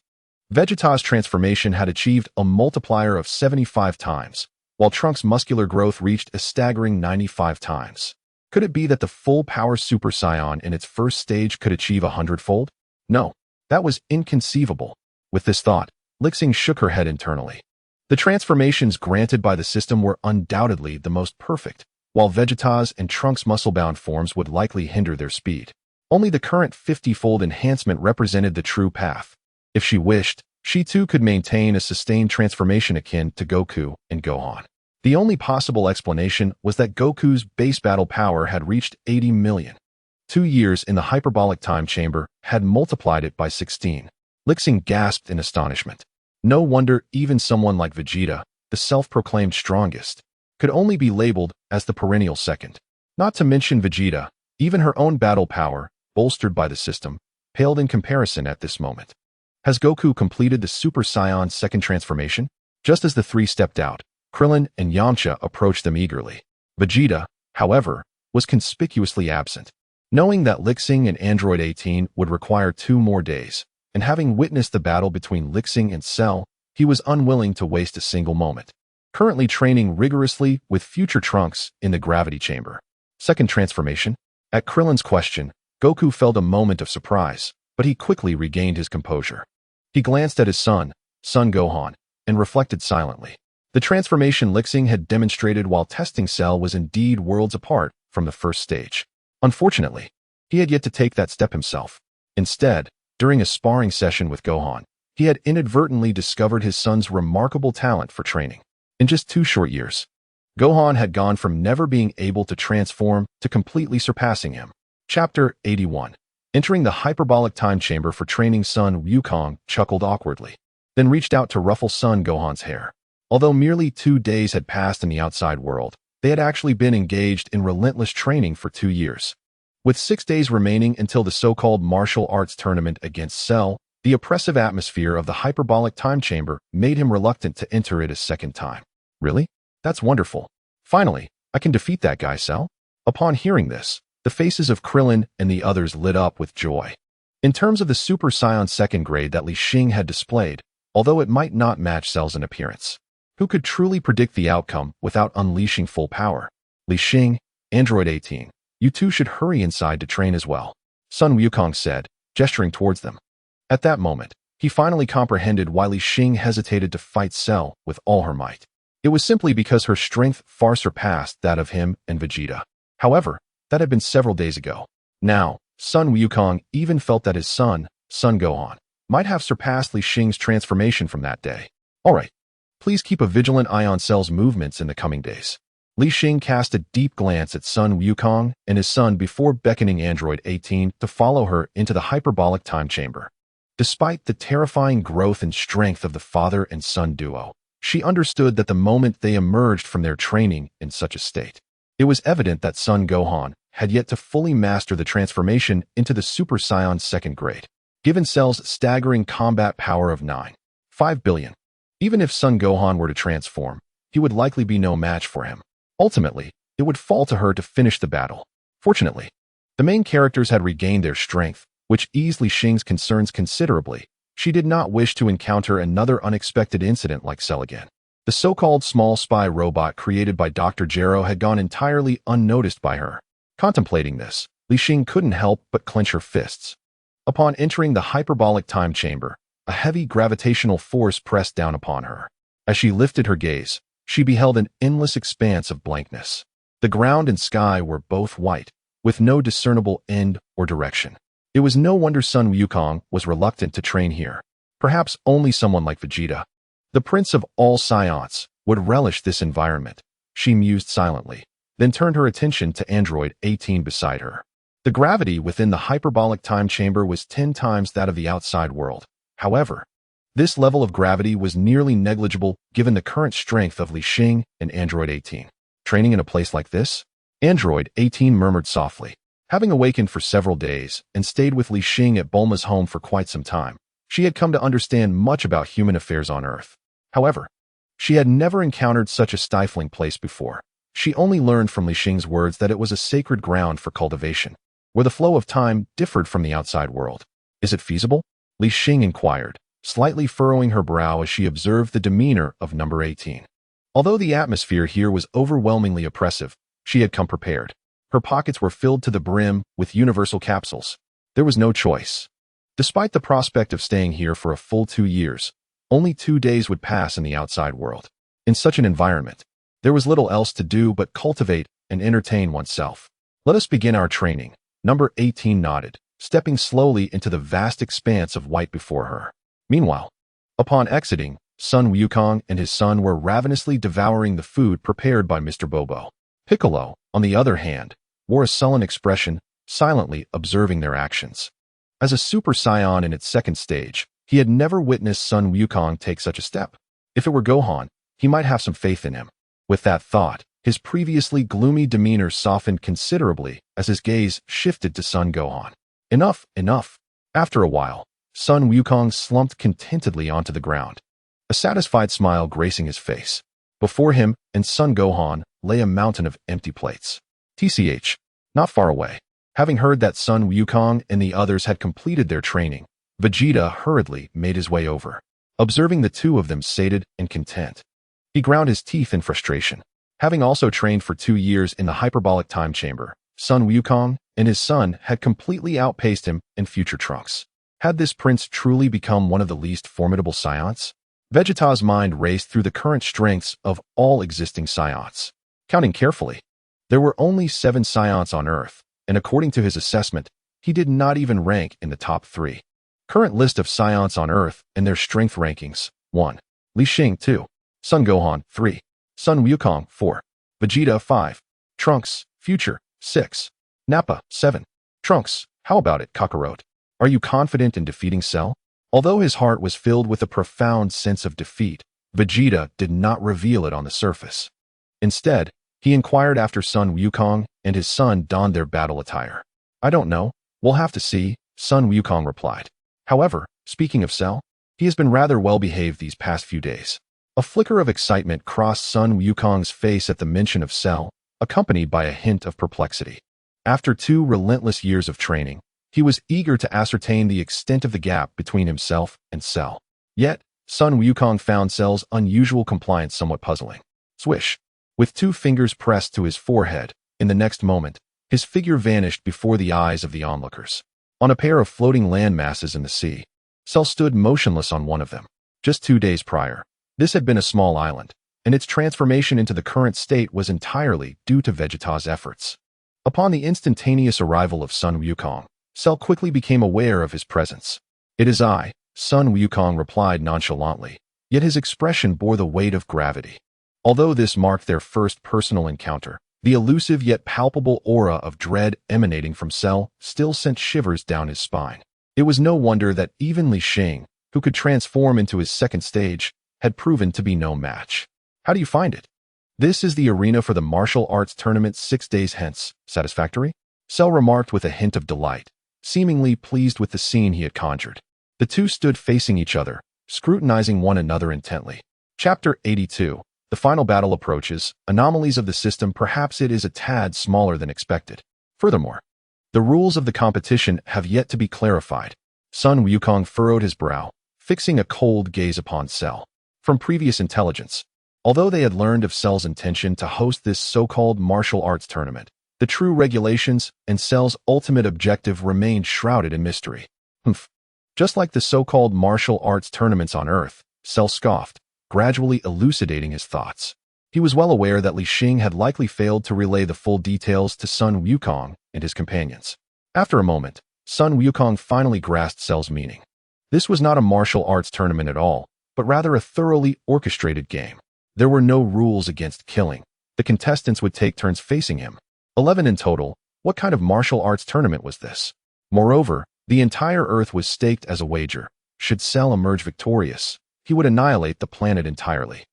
Vegeta's transformation had achieved a multiplier of 75 times, while Trunks' muscular growth reached a staggering 95 times. Could it be that the full-power Super Saiyan in its first stage could achieve 100-fold? No, that was inconceivable. With this thought, Li Xing shook her head internally. The transformations granted by the system were undoubtedly the most perfect, while Vegeta's and Trunks' muscle-bound forms would likely hinder their speed. Only the current 50-fold enhancement represented the true path. If she wished, she too could maintain a sustained transformation akin to Goku and Gohan. The only possible explanation was that Goku's base battle power had reached 80 million. 2 years in the hyperbolic time chamber had multiplied it by 16. Li Xing gasped in astonishment. No wonder even someone like Vegeta, the self-proclaimed strongest, could only be labeled as the perennial second. Not to mention Vegeta, even her own battle power, bolstered by the system, paled in comparison at this moment. Has Goku completed the Super Saiyan second transformation? Just as the three stepped out, Krillin and Yamcha approached them eagerly. Vegeta, however, was conspicuously absent. Knowing that Li Xing and Android 18 would require 2 more days, and having witnessed the battle between Li Xing and Cell, he was unwilling to waste a single moment. Currently training rigorously with Future Trunks in the gravity chamber. Second transformation? At Krillin's question, Goku felt a moment of surprise, but he quickly regained his composure. He glanced at his son, Son Gohan, and reflected silently. The transformation Li Xing had demonstrated while testing Cell was indeed worlds apart from the first stage. Unfortunately, he had yet to take that step himself. Instead, during a sparring session with Gohan, he had inadvertently discovered his son's remarkable talent for training. In just 2 short years, Gohan had gone from never being able to transform to completely surpassing him. Chapter 81. Entering the hyperbolic time chamber for training, Son Wukong chuckled awkwardly, then reached out to ruffle Son Gohan's hair. Although merely 2 days had passed in the outside world, they had actually been engaged in relentless training for 2 years. With 6 days remaining until the so-called martial arts tournament against Cell, the oppressive atmosphere of the hyperbolic time chamber made him reluctant to enter it a second time. Really? That's wonderful. Finally, I can defeat that guy, Cell? Upon hearing this, the faces of Krillin and the others lit up with joy. In terms of the Super Saiyan second grade that Li Xing had displayed, although it might not match Cell's in appearance, who could truly predict the outcome without unleashing full power? Li Xing, Android 18, you two should hurry inside to train as well, Son Wukong said, gesturing towards them. At that moment, he finally comprehended why Li Xing hesitated to fight Cell with all her might. It was simply because her strength far surpassed that of him and Vegeta. However, that had been several days ago. Now, Sun Wukong even felt that his son, Sun Gohan, might have surpassed Li Xing's transformation from that day. Alright, please keep a vigilant eye on Cell's movements in the coming days. Li Xing cast a deep glance at Sun Wukong and his son before beckoning Android 18 to follow her into the hyperbolic time chamber. Despite the terrifying growth and strength of the father and son duo, she understood that the moment they emerged from their training in such a state, it was evident that Sun Gohan had yet to fully master the transformation into the Super Saiyan second grade, given Cell's staggering combat power of 9.5 billion. Even if Sun Gohan were to transform, he would likely be no match for him. Ultimately, it would fall to her to finish the battle. Fortunately, the main characters had regained their strength, which eased Li Xing's concerns considerably. She did not wish to encounter another unexpected incident like Cell again. The so-called small spy robot created by Dr. Gero had gone entirely unnoticed by her. Contemplating this, Li Xing couldn't help but clench her fists. Upon entering the hyperbolic time chamber, a heavy gravitational force pressed down upon her. As she lifted her gaze, she beheld an endless expanse of blankness. The ground and sky were both white, with no discernible end or direction. It was no wonder Sun Wukong was reluctant to train here. Perhaps only someone like Vegeta, the prince of all Saiyans, would relish this environment. She mused silently, then turned her attention to Android 18 beside her. The gravity within the hyperbolic time chamber was 10 times that of the outside world. However, this level of gravity was nearly negligible given the current strength of Li Xing and Android 18. Training in a place like this? Android 18 murmured softly. Having awakened for several days and stayed with Li Xing at Bulma's home for quite some time, she had come to understand much about human affairs on Earth. However, she had never encountered such a stifling place before. She only learned from Li Xing's words that it was a sacred ground for cultivation, where the flow of time differed from the outside world. Is it feasible? Li Xing inquired, slightly furrowing her brow as she observed the demeanor of number 18. Although the atmosphere here was overwhelmingly oppressive, she had come prepared. Her pockets were filled to the brim with universal capsules. There was no choice. Despite the prospect of staying here for a full 2 years, only 2 days would pass in the outside world. In such an environment, there was little else to do but cultivate and entertain oneself. Let us begin our training. Number 18 nodded, stepping slowly into the vast expanse of white before her. Meanwhile, upon exiting, Sun Wukong and his son were ravenously devouring the food prepared by Mr. Bobo. Piccolo, on the other hand, wore a sullen expression, silently observing their actions. As a Super Saiyan in its second stage, he had never witnessed Sun Wukong take such a step. If it were Gohan, he might have some faith in him. With that thought, his previously gloomy demeanor softened considerably as his gaze shifted to Sun Gohan. Enough, enough. After a while, Sun Wukong slumped contentedly onto the ground, a satisfied smile gracing his face. Before him and Sun Gohan lay a mountain of empty plates. TCH, not far away. Having heard that Sun Wukong and the others had completed their training, Vegeta hurriedly made his way over. Observing the two of them sated and content, he ground his teeth in frustration. Having also trained for 2 years in the hyperbolic time chamber, Sun Wukong and his son had completely outpaced him in future Trunks. Had this prince truly become one of the least formidable Saiyans? Vegeta's mind raced through the current strengths of all existing Saiyans. Counting carefully, there were only 7 Saiyans on Earth, and according to his assessment, he did not even rank in the top 3. Current list of Saiyans on Earth and their strength rankings: 1. Li Xing 2. Sun Gohan 3. Sun Wukong 4. Vegeta 5. Trunks, future 6. Nappa 7. Trunks, how about it, Kakarot? Are you confident in defeating Cell? Although his heart was filled with a profound sense of defeat, Vegeta did not reveal it on the surface. Instead, he inquired after Sun Wukong and his son donned their battle attire. I don't know, we'll have to see, Sun Wukong replied. However, speaking of Cell, he has been rather well behaved these past few days. A flicker of excitement crossed Sun Wukong's face at the mention of Cell, accompanied by a hint of perplexity. After 2 relentless years of training, he was eager to ascertain the extent of the gap between himself and Cell. Yet, Sun Wukong found Cell's unusual compliance somewhat puzzling. Swish! With 2 fingers pressed to his forehead, in the next moment, his figure vanished before the eyes of the onlookers. On a pair of floating land masses in the sea, Cell stood motionless on one of them. Just 2 days prior, this had been a small island, and its transformation into the current state was entirely due to Vegeta's efforts. Upon the instantaneous arrival of Sun Wukong, Cell quickly became aware of his presence. "It is I," Sun Wukong replied nonchalantly, yet his expression bore the weight of gravity. Although this marked their first personal encounter, the elusive yet palpable aura of dread emanating from Cell still sent shivers down his spine. It was no wonder that even Li Xing, who could transform into his second stage, had proven to be no match. "How do you find it?" "This is the arena for the martial arts tournament 6 days hence. Satisfactory?" Cell remarked with a hint of delight, seemingly pleased with the scene he had conjured. The two stood facing each other, scrutinizing one another intently. Chapter 82. The final battle approaches. Anomalies of the system. Perhaps it is a tad smaller than expected. Furthermore, the rules of the competition have yet to be clarified. Sun Wukong furrowed his brow, fixing a cold gaze upon Cell. From previous intelligence, although they had learned of Cell's intention to host this so-called martial arts tournament, the true regulations and Cell's ultimate objective remained shrouded in mystery. Humph. Just like the so-called martial arts tournaments on Earth, Cell scoffed, gradually elucidating his thoughts. He was well aware that Li Xing had likely failed to relay the full details to Sun Wukong and his companions. After a moment, Sun Wukong finally grasped Cell's meaning. This was not a martial arts tournament at all, but rather a thoroughly orchestrated game. There were no rules against killing. The contestants would take turns facing him. 11 in total. What kind of martial arts tournament was this? Moreover, the entire Earth was staked as a wager. Should Cell emerge victorious, he would annihilate the planet entirely.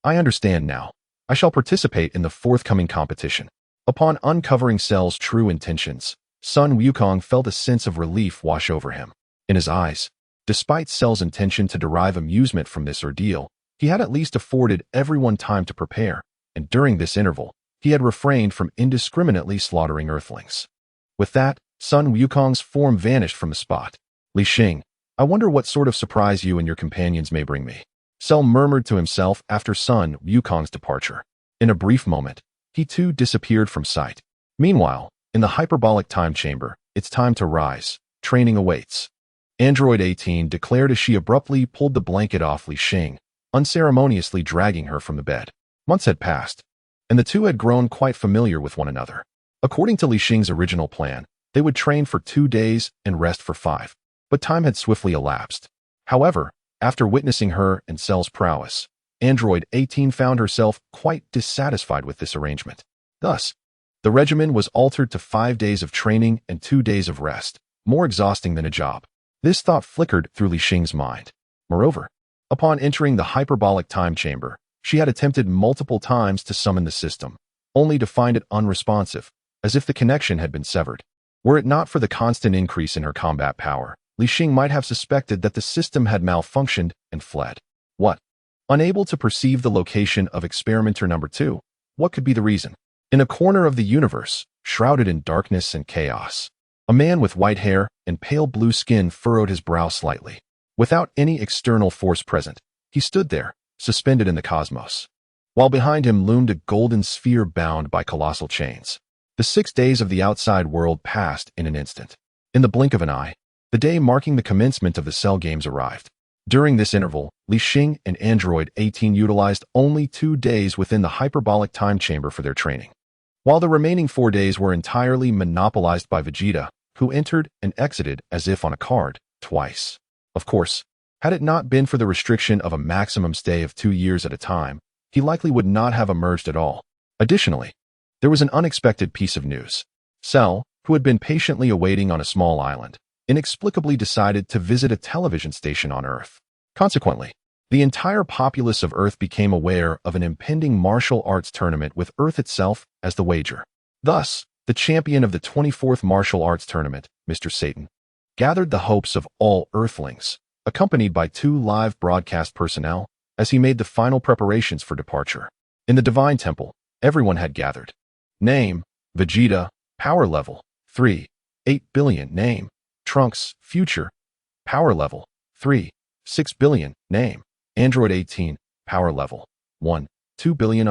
"I understand now. I shall participate in the forthcoming competition." Upon uncovering Cell's true intentions, Sun Wukong felt a sense of relief wash over him. In his eyes, despite Cell's intention to derive amusement from this ordeal, he had at least afforded everyone time to prepare, and during this interval, he had refrained from indiscriminately slaughtering Earthlings. With that, Sun Wukong's form vanished from the spot. "Li Xing, I wonder what sort of surprise you and your companions may bring me," Cell murmured to himself after Sun Wukong's departure. In a brief moment, he too disappeared from sight. Meanwhile, in the hyperbolic time chamber, "It's time to rise. Training awaits." Android 18 declared as she abruptly pulled the blanket off Li Xing, unceremoniously dragging her from the bed. Months had passed, and the two had grown quite familiar with one another. According to Li Xing's original plan, they would train for 2 days and rest for 5. But time had swiftly elapsed. However, after witnessing her and Cell's prowess, Android 18 found herself quite dissatisfied with this arrangement. Thus, the regimen was altered to 5 days of training and 2 days of rest, more exhausting than a job. This thought flickered through Li Xing's mind. Moreover, upon entering the hyperbolic time chamber, she had attempted multiple times to summon the system, only to find it unresponsive, as if the connection had been severed. Were it not for the constant increase in her combat power, Li Xing might have suspected that the system had malfunctioned and fled. What? Unable to perceive the location of experimenter number 2, what could be the reason? In a corner of the universe, shrouded in darkness and chaos, a man with white hair and pale blue skin furrowed his brow slightly. Without any external force present, he stood there, suspended in the cosmos, while behind him loomed a golden sphere bound by colossal chains. The 6 days of the outside world passed in an instant. In the blink of an eye, the day marking the commencement of the Cell games arrived. During this interval, Li Xing and Android 18 utilized only 2 days within the hyperbolic time chamber for their training, while the remaining 4 days were entirely monopolized by Vegeta, who entered and exited as if on a card, twice. Of course, had it not been for the restriction of a maximum stay of 2 years at a time, he likely would not have emerged at all. Additionally, there was an unexpected piece of news. Cell, who had been patiently awaiting on a small island, inexplicably decided to visit a television station on Earth. Consequently, the entire populace of Earth became aware of an impending martial arts tournament with Earth itself as the wager. Thus, the champion of the 24th martial arts tournament, Mr. Satan, gathered the hopes of all Earthlings, accompanied by 2 live broadcast personnel, as he made the final preparations for departure. In the Divine Temple, everyone had gathered. Name: Vegeta. Power level: 3. 8 billion. Name: Trunks. Future. Power level: 3. 6 billion. Name: Android 18. Power level: 1. 2 billion.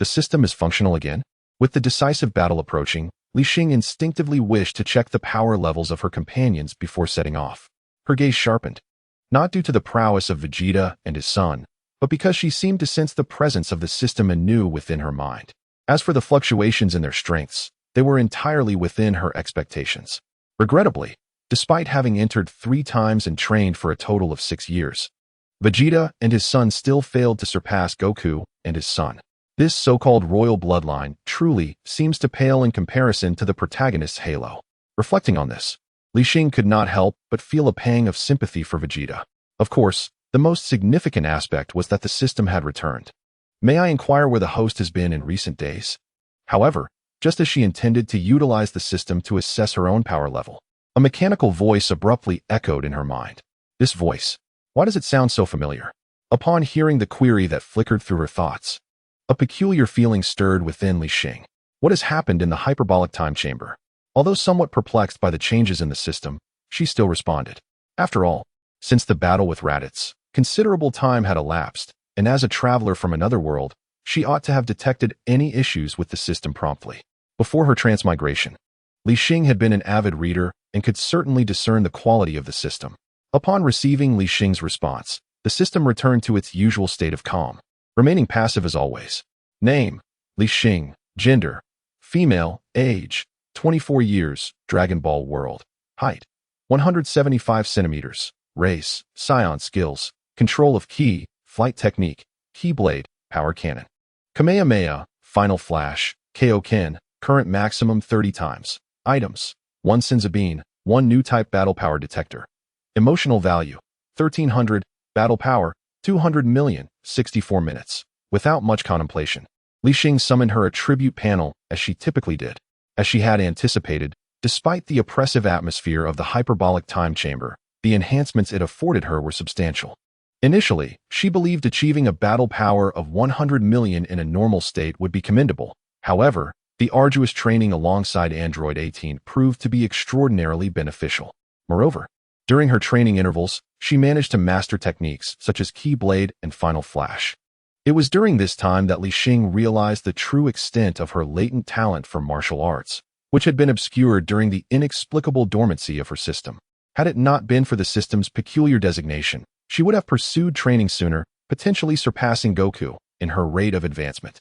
The system is functional again. With the decisive battle approaching, Li Xing instinctively wished to check the power levels of her companions before setting off. Her gaze sharpened, not due to the prowess of Vegeta and his son, but because she seemed to sense the presence of the system anew within her mind. As for the fluctuations in their strengths, they were entirely within her expectations. Regrettably, despite having entered 3 times and trained for a total of 6 years, Vegeta and his son still failed to surpass Goku and his son. This so-called royal bloodline truly seems to pale in comparison to the protagonist's halo. Reflecting on this, Li Xing could not help but feel a pang of sympathy for Vegeta. Of course, the most significant aspect was that the system had returned. May I inquire where the host has been in recent days? However, just as she intended to utilize the system to assess her own power level, a mechanical voice abruptly echoed in her mind. This voice, why does it sound so familiar? Upon hearing the query that flickered through her thoughts, a peculiar feeling stirred within Li Xing. What has happened in the hyperbolic time chamber? Although somewhat perplexed by the changes in the system, she still responded. After all, since the battle with Raditz, considerable time had elapsed, and as a traveler from another world, she ought to have detected any issues with the system promptly. Before her transmigration, Li Xing had been an avid reader and could certainly discern the quality of the system. Upon receiving Li Xing's response, the system returned to its usual state of calm, remaining passive as always. Name: Li Xing. Gender: female. Age: 24 years. Dragon Ball World. Height: 175 centimeters. Race: Scion. Skills: control of ki, flight technique, Keyblade, power cannon. Kamehameha, final flash, Kaioken, current maximum 30 times. Items: 1 Sensibine, 1 new type battle power detector. Emotional value: 1300, battle power: 200 million, 64 minutes. Without much contemplation, Li Xing summoned her attribute panel as she typically did. As she had anticipated, despite the oppressive atmosphere of the hyperbolic time chamber, the enhancements it afforded her were substantial. Initially, she believed achieving a battle power of 100 million in a normal state would be commendable. However, the arduous training alongside Android 18 proved to be extraordinarily beneficial. Moreover, during her training intervals, she managed to master techniques such as Keyblade and Final Flash. It was during this time that Li Xing realized the true extent of her latent talent for martial arts, which had been obscured during the inexplicable dormancy of her system. Had it not been for the system's peculiar designation, she would have pursued training sooner, potentially surpassing Goku in her rate of advancement.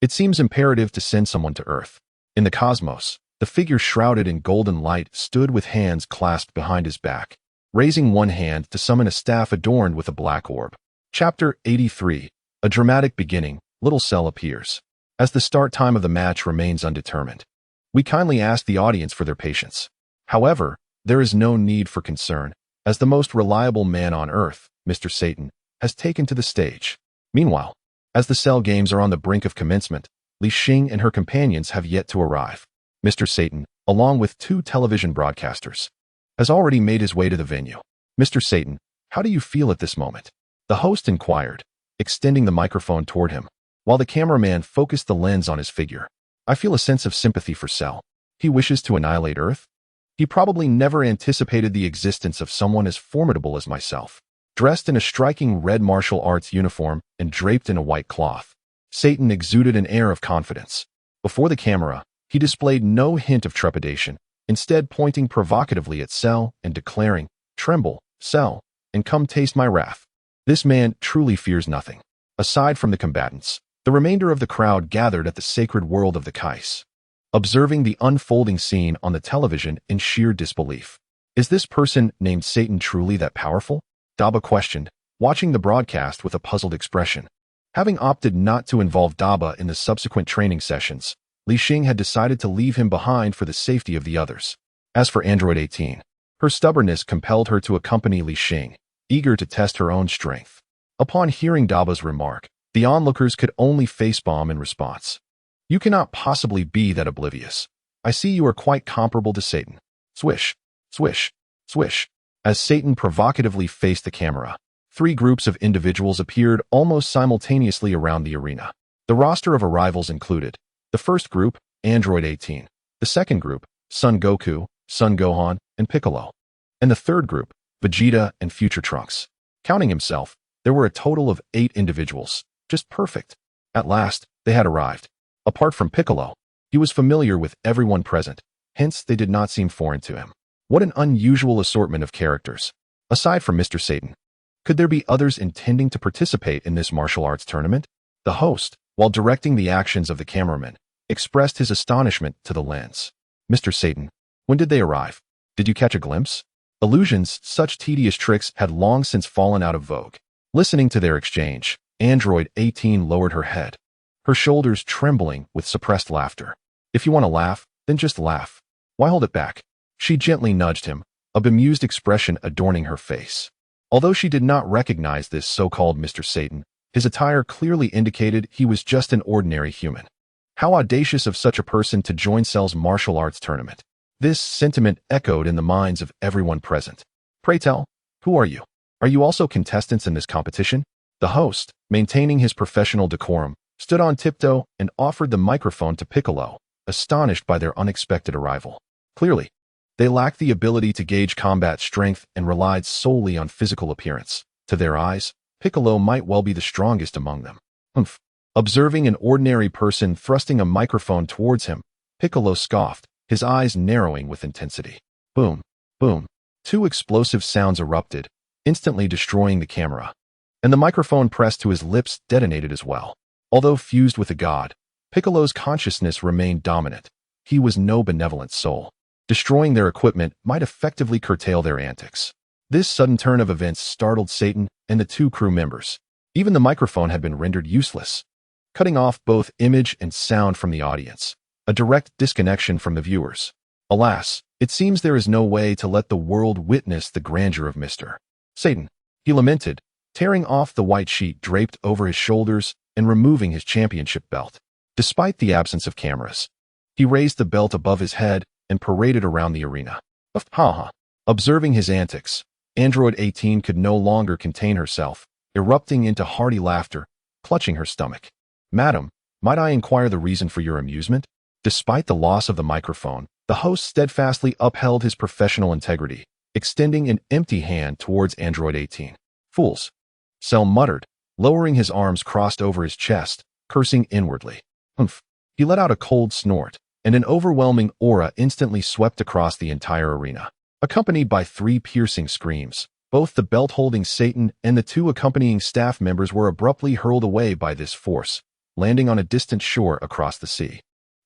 It seems imperative to send someone to Earth. In the cosmos, the figure shrouded in golden light stood with hands clasped behind his back, raising one hand to summon a staff adorned with a black orb. Chapter 83. A dramatic beginning. Little Cell appears. As the start time of the match remains undetermined, we kindly ask the audience for their patience. However, there is no need for concern, as the most reliable man on Earth, Mr. Satan, has taken to the stage. Meanwhile, as the Cell games are on the brink of commencement, Li Xing and her companions have yet to arrive. Mr. Satan, along with 2 television broadcasters, has already made his way to the venue. Mr. Satan, how do you feel at this moment? The host inquired, extending the microphone toward him, while the cameraman focused the lens on his figure. I feel a sense of sympathy for Cell. He wishes to annihilate Earth? He probably never anticipated the existence of someone as formidable as myself. Dressed in a striking red martial arts uniform and draped in a white cloth, Satan exuded an air of confidence. Before the camera, he displayed no hint of trepidation, instead pointing provocatively at Cell and declaring, "Tremble, Cell, and come taste my wrath." This man truly fears nothing. Aside from the combatants, the remainder of the crowd gathered at the sacred world of the Kais, observing the unfolding scene on the television in sheer disbelief. Is this person named Satan truly that powerful? Daba questioned, watching the broadcast with a puzzled expression. Having opted not to involve Daba in the subsequent training sessions, Li Xing had decided to leave him behind for the safety of the others. As for Android 18, her stubbornness compelled her to accompany Li Xing, eager to test her own strength. Upon hearing Daba's remark, the onlookers could only facepalm in response. You cannot possibly be that oblivious. I see you are quite comparable to Satan. Swish, swish, swish. As Satan provocatively faced the camera, 3 groups of individuals appeared almost simultaneously around the arena. The roster of arrivals included the first group, Android 18, the second group, Son Goku, Son Gohan, and Piccolo, and the third group, Vegeta and Future Trunks. Counting himself, there were a total of 8 individuals. Just perfect. At last, they had arrived. Apart from Piccolo, He was familiar with everyone present, hence they did not seem foreign to him. What an unusual assortment of characters. Aside from Mr. Satan, could there be others intending to participate in this martial arts tournament? The host, while directing the actions of the cameraman, expressed his astonishment to the lens. Mr. Satan, when did they arrive? Did you catch a glimpse? Illusions, such tedious tricks had long since fallen out of vogue. Listening to their exchange, Android 18 lowered her head, her shoulders trembling with suppressed laughter. If you want to laugh, then just laugh. Why hold it back? She gently nudged him, a bemused expression adorning her face. Although she did not recognize this so-called Mr. Satan, his attire clearly indicated he was just an ordinary human. How audacious of such a person to join Cell's martial arts tournament. This sentiment echoed in the minds of everyone present. Pray tell, who are you? Are you also contestants in this competition? The host, maintaining his professional decorum, stood on tiptoe and offered the microphone to Piccolo, astonished by their unexpected arrival. Clearly, they lacked the ability to gauge combat strength and relied solely on physical appearance. To their eyes, Piccolo might well be the strongest among them. Humph. Observing an ordinary person thrusting a microphone towards him, Piccolo scoffed, his eyes narrowing with intensity. Boom, boom. Two explosive sounds erupted, instantly destroying the camera. And the microphone pressed to his lips detonated as well. Although fused with a god, Piccolo's consciousness remained dominant. He was no benevolent soul. Destroying their equipment might effectively curtail their antics. This sudden turn of events startled Satan and the two crew members. Even the microphone had been rendered useless, cutting off both image and sound from the audience, a direct disconnection from the viewers. Alas, it seems there is no way to let the world witness the grandeur of Mr. Satan, he lamented, tearing off the white sheet draped over his shoulders and removing his championship belt. Despite the absence of cameras, he raised the belt above his head and paraded around the arena. Ha. Observing his antics, Android 18 could no longer contain herself, erupting into hearty laughter, clutching her stomach. Madam, might I inquire the reason for your amusement? Despite the loss of the microphone, the host steadfastly upheld his professional integrity, extending an empty hand towards Android 18. Fools. Cell muttered, lowering his arms crossed over his chest, cursing inwardly. Humph. He let out a cold snort, and an overwhelming aura instantly swept across the entire arena. Accompanied by 3 piercing screams, both the belt-holding Satan and the 2 accompanying staff members were abruptly hurled away by this force, landing on a distant shore across the sea.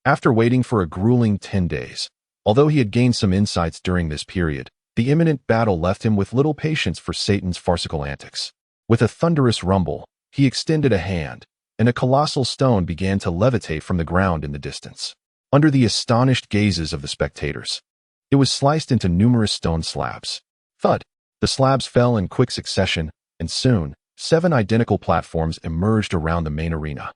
After waiting for a grueling 10 days, although he had gained some insights during this period, the imminent battle left him with little patience for Satan's farcical antics. With a thunderous rumble, he extended a hand, and a colossal stone began to levitate from the ground in the distance. Under the astonished gazes of the spectators, it was sliced into numerous stone slabs. Thud! The slabs fell in quick succession, and soon, 7 identical platforms emerged around the main arena.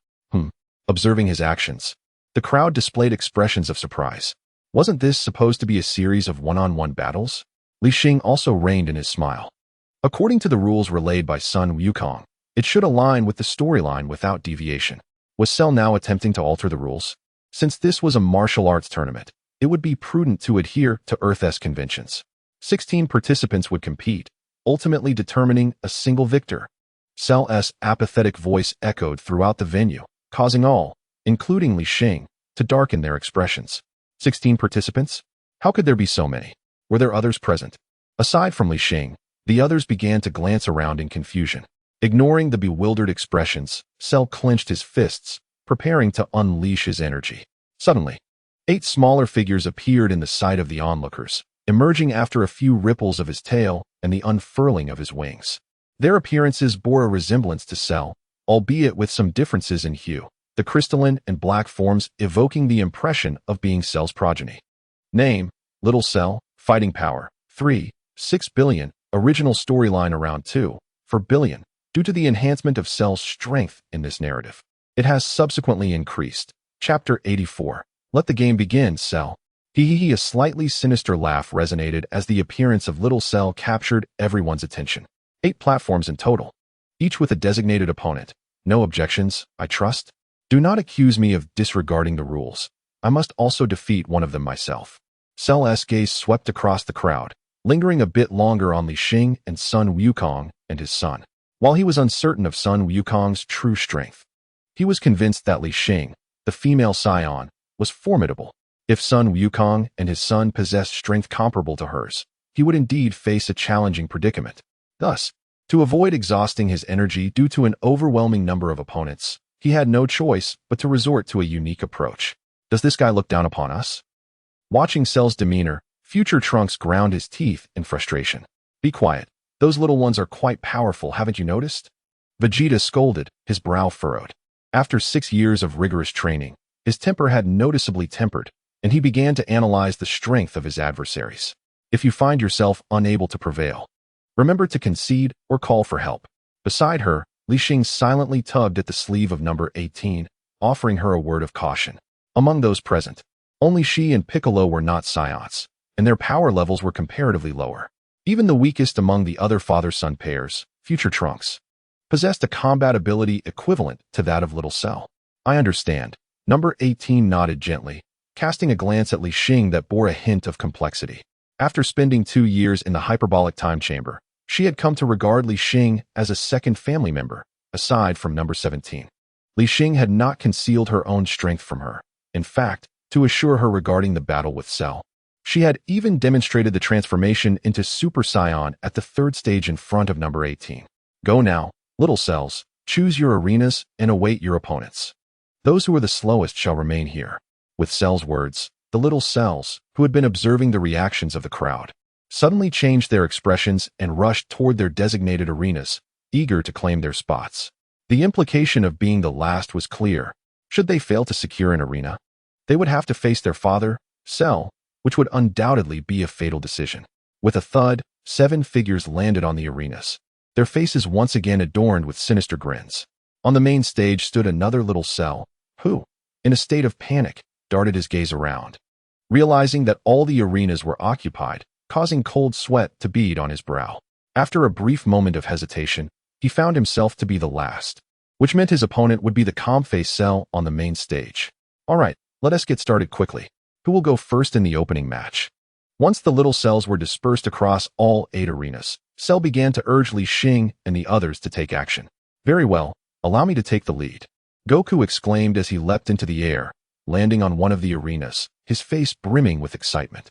Observing his actions, the crowd displayed expressions of surprise. Wasn't this supposed to be a series of one-on-one battles? Li Xing also reined in his smile. According to the rules relayed by Sun Wukong, it should align with the storyline without deviation. Was Cell now attempting to alter the rules? Since this was a martial arts tournament, it would be prudent to adhere to Earth's conventions. 16 participants would compete, ultimately determining a single victor. Cell's apathetic voice echoed throughout the venue, causing all, including Li Xing, to darken their expressions. 16 participants? How could there be so many? Were there others present? Aside from Li Xing, the others began to glance around in confusion. Ignoring the bewildered expressions, Cell clenched his fists, preparing to unleash his energy. Suddenly, 8 smaller figures appeared in the sight of the onlookers, emerging after a few ripples of his tail and the unfurling of his wings. Their appearances bore a resemblance to Cell, albeit with some differences in hue, the crystalline and black forms evoking the impression of being Cell's progeny. Name, Little Cell, Fighting Power, 3.6 billion, original storyline around 2.4 billion, due to the enhancement of Cell's strength in this narrative. It has subsequently increased. Chapter 84. Let the game begin, Cell. Hee. A slightly sinister laugh resonated as the appearance of Little Cell captured everyone's attention. 8 platforms in total, each with a designated opponent. No objections, I trust? Do not accuse me of disregarding the rules. I must also defeat one of them myself. Cell's gaze swept across the crowd, lingering a bit longer on Li Xing and Sun Wukong and his son. While he was uncertain of Sun Wukong's true strength, he was convinced that Li Xing, the female scion, was formidable. If Sun Wukong and his son possessed strength comparable to hers, he would indeed face a challenging predicament. Thus, to avoid exhausting his energy due to an overwhelming number of opponents, he had no choice but to resort to a unique approach. Does this guy look down upon us? Watching Cell's demeanor, future Trunks ground his teeth in frustration. Be quiet. Those little ones are quite powerful, haven't you noticed? Vegeta scolded, his brow furrowed. After 6 years of rigorous training, his temper had noticeably tempered, and he began to analyze the strength of his adversaries. If you find yourself unable to prevail, remember to concede or call for help. Beside her, Li Xing silently tugged at the sleeve of number 18, offering her a word of caution. Among those present, only she and Piccolo were not Saiyans, and their power levels were comparatively lower. Even the weakest among the other father-son pairs, future Trunks, possessed a combat ability equivalent to that of Little Cell. I understand. Number 18 nodded gently, casting a glance at Li Xing that bore a hint of complexity. After spending 2 years in the hyperbolic time chamber, she had come to regard Li Xing as a second family member, aside from number 17. Li Xing had not concealed her own strength from her. In fact, to assure her regarding the battle with Cell, she had even demonstrated the transformation into Super Saiyan at the 3rd stage in front of number 18. Go now, little cells, choose your arenas and await your opponents. Those who are the slowest shall remain here. With Cell's words, the little cells, who had been observing the reactions of the crowd, suddenly changed their expressions and rushed toward their designated arenas, eager to claim their spots. The implication of being the last was clear. Should they fail to secure an arena, they would have to face their father, Cell, which would undoubtedly be a fatal decision. With a thud, 7 figures landed on the arenas, their faces once again adorned with sinister grins. On the main stage stood another little Cell, who, in a state of panic, darted his gaze around, realizing that all the arenas were occupied, causing cold sweat to bead on his brow. After a brief moment of hesitation, he found himself to be the last, which meant his opponent would be the calm-faced Cell on the main stage. All right, let us get started quickly. Who will go first in the opening match? Once the little cells were dispersed across all 8 arenas, Cell began to urge Li Xing and the others to take action. Very well, allow me to take the lead, Goku exclaimed as he leapt into the air, landing on one of the arenas, his face brimming with excitement.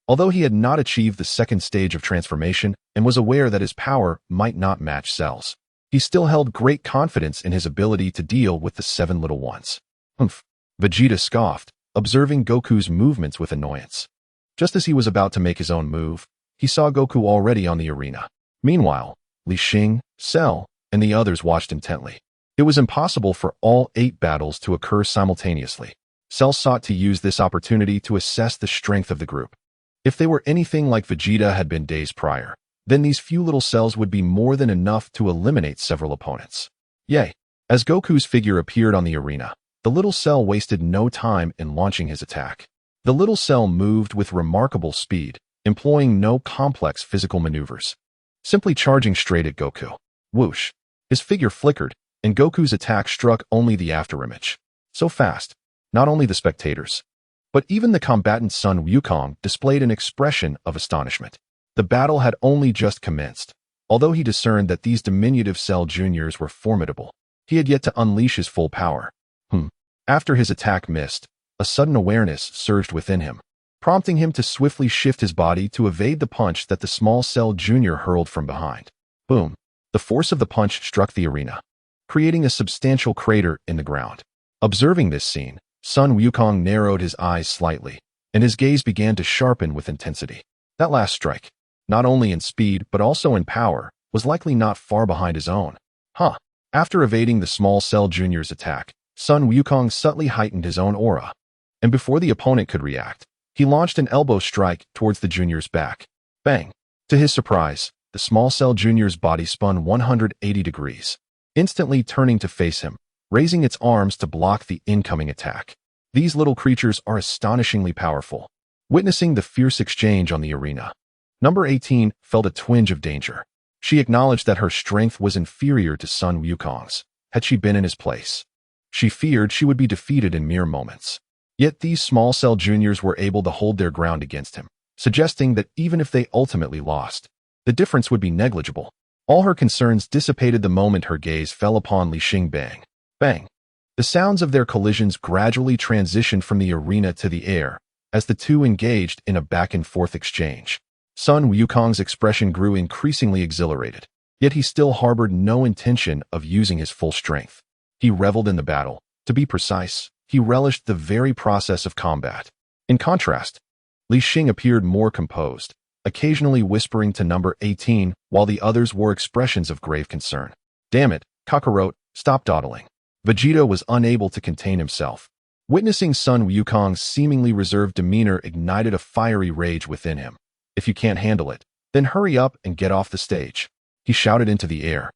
Although he had not achieved the 2nd stage of transformation and was aware that his power might not match Cell's, he still held great confidence in his ability to deal with the 7 little ones. Humph, Vegeta scoffed, observing Goku's movements with annoyance. Just as he was about to make his own move, he saw Goku already on the arena. Meanwhile, Li Xing, Cell, and the others watched intently. It was impossible for all 8 battles to occur simultaneously. Cell sought to use this opportunity to assess the strength of the group. If they were anything like Vegeta had been days prior, then these few little cells would be more than enough to eliminate several opponents. Yay! As Goku's figure appeared on the arena, the little cell wasted no time in launching his attack. The little cell moved with remarkable speed, employing no complex physical maneuvers, simply charging straight at Goku. Whoosh! His figure flickered, and Goku's attack struck only the afterimage. So fast, not only the spectators, but even the combatant Sun Wukong displayed an expression of astonishment. The battle had only just commenced. Although he discerned that these diminutive Cell Juniors were formidable, he had yet to unleash his full power. After his attack missed, a sudden awareness surged within him, prompting him to swiftly shift his body to evade the punch that the small Cell Junior hurled from behind. Boom! The force of the punch struck the arena, creating a substantial crater in the ground. Observing this scene, Sun Wukong narrowed his eyes slightly, and his gaze began to sharpen with intensity. That last strike, not only in speed but also in power, was likely not far behind his own. After evading the small Cell Junior's attack, Sun Wukong subtly heightened his own aura, and before the opponent could react, he launched an elbow strike towards the Junior's back. Bang! To his surprise, the small Cell Junior's body spun 180 degrees, instantly turning to face him, raising its arms to block the incoming attack. These little creatures are astonishingly powerful. Witnessing the fierce exchange on the arena, number 18 felt a twinge of danger. She acknowledged that her strength was inferior to Sun Wukong's, had she been in his place. She feared she would be defeated in mere moments. Yet these small Cell Juniors were able to hold their ground against him, suggesting that even if they ultimately lost, the difference would be negligible. All her concerns dissipated the moment her gaze fell upon Li Xing. Bang! Bang! The sounds of their collisions gradually transitioned from the arena to the air, as the two engaged in a back-and-forth exchange. Sun Wukong's expression grew increasingly exhilarated, yet he still harbored no intention of using his full strength. He reveled in the battle. To be precise, he relished the very process of combat. In contrast, Li Xing appeared more composed, occasionally whispering to number 18 while the others wore expressions of grave concern. "Damn it, Kakarot, stop dawdling." Vegeta was unable to contain himself. Witnessing Sun Wukong's seemingly reserved demeanor ignited a fiery rage within him. "If you can't handle it, then hurry up and get off the stage," he shouted into the air,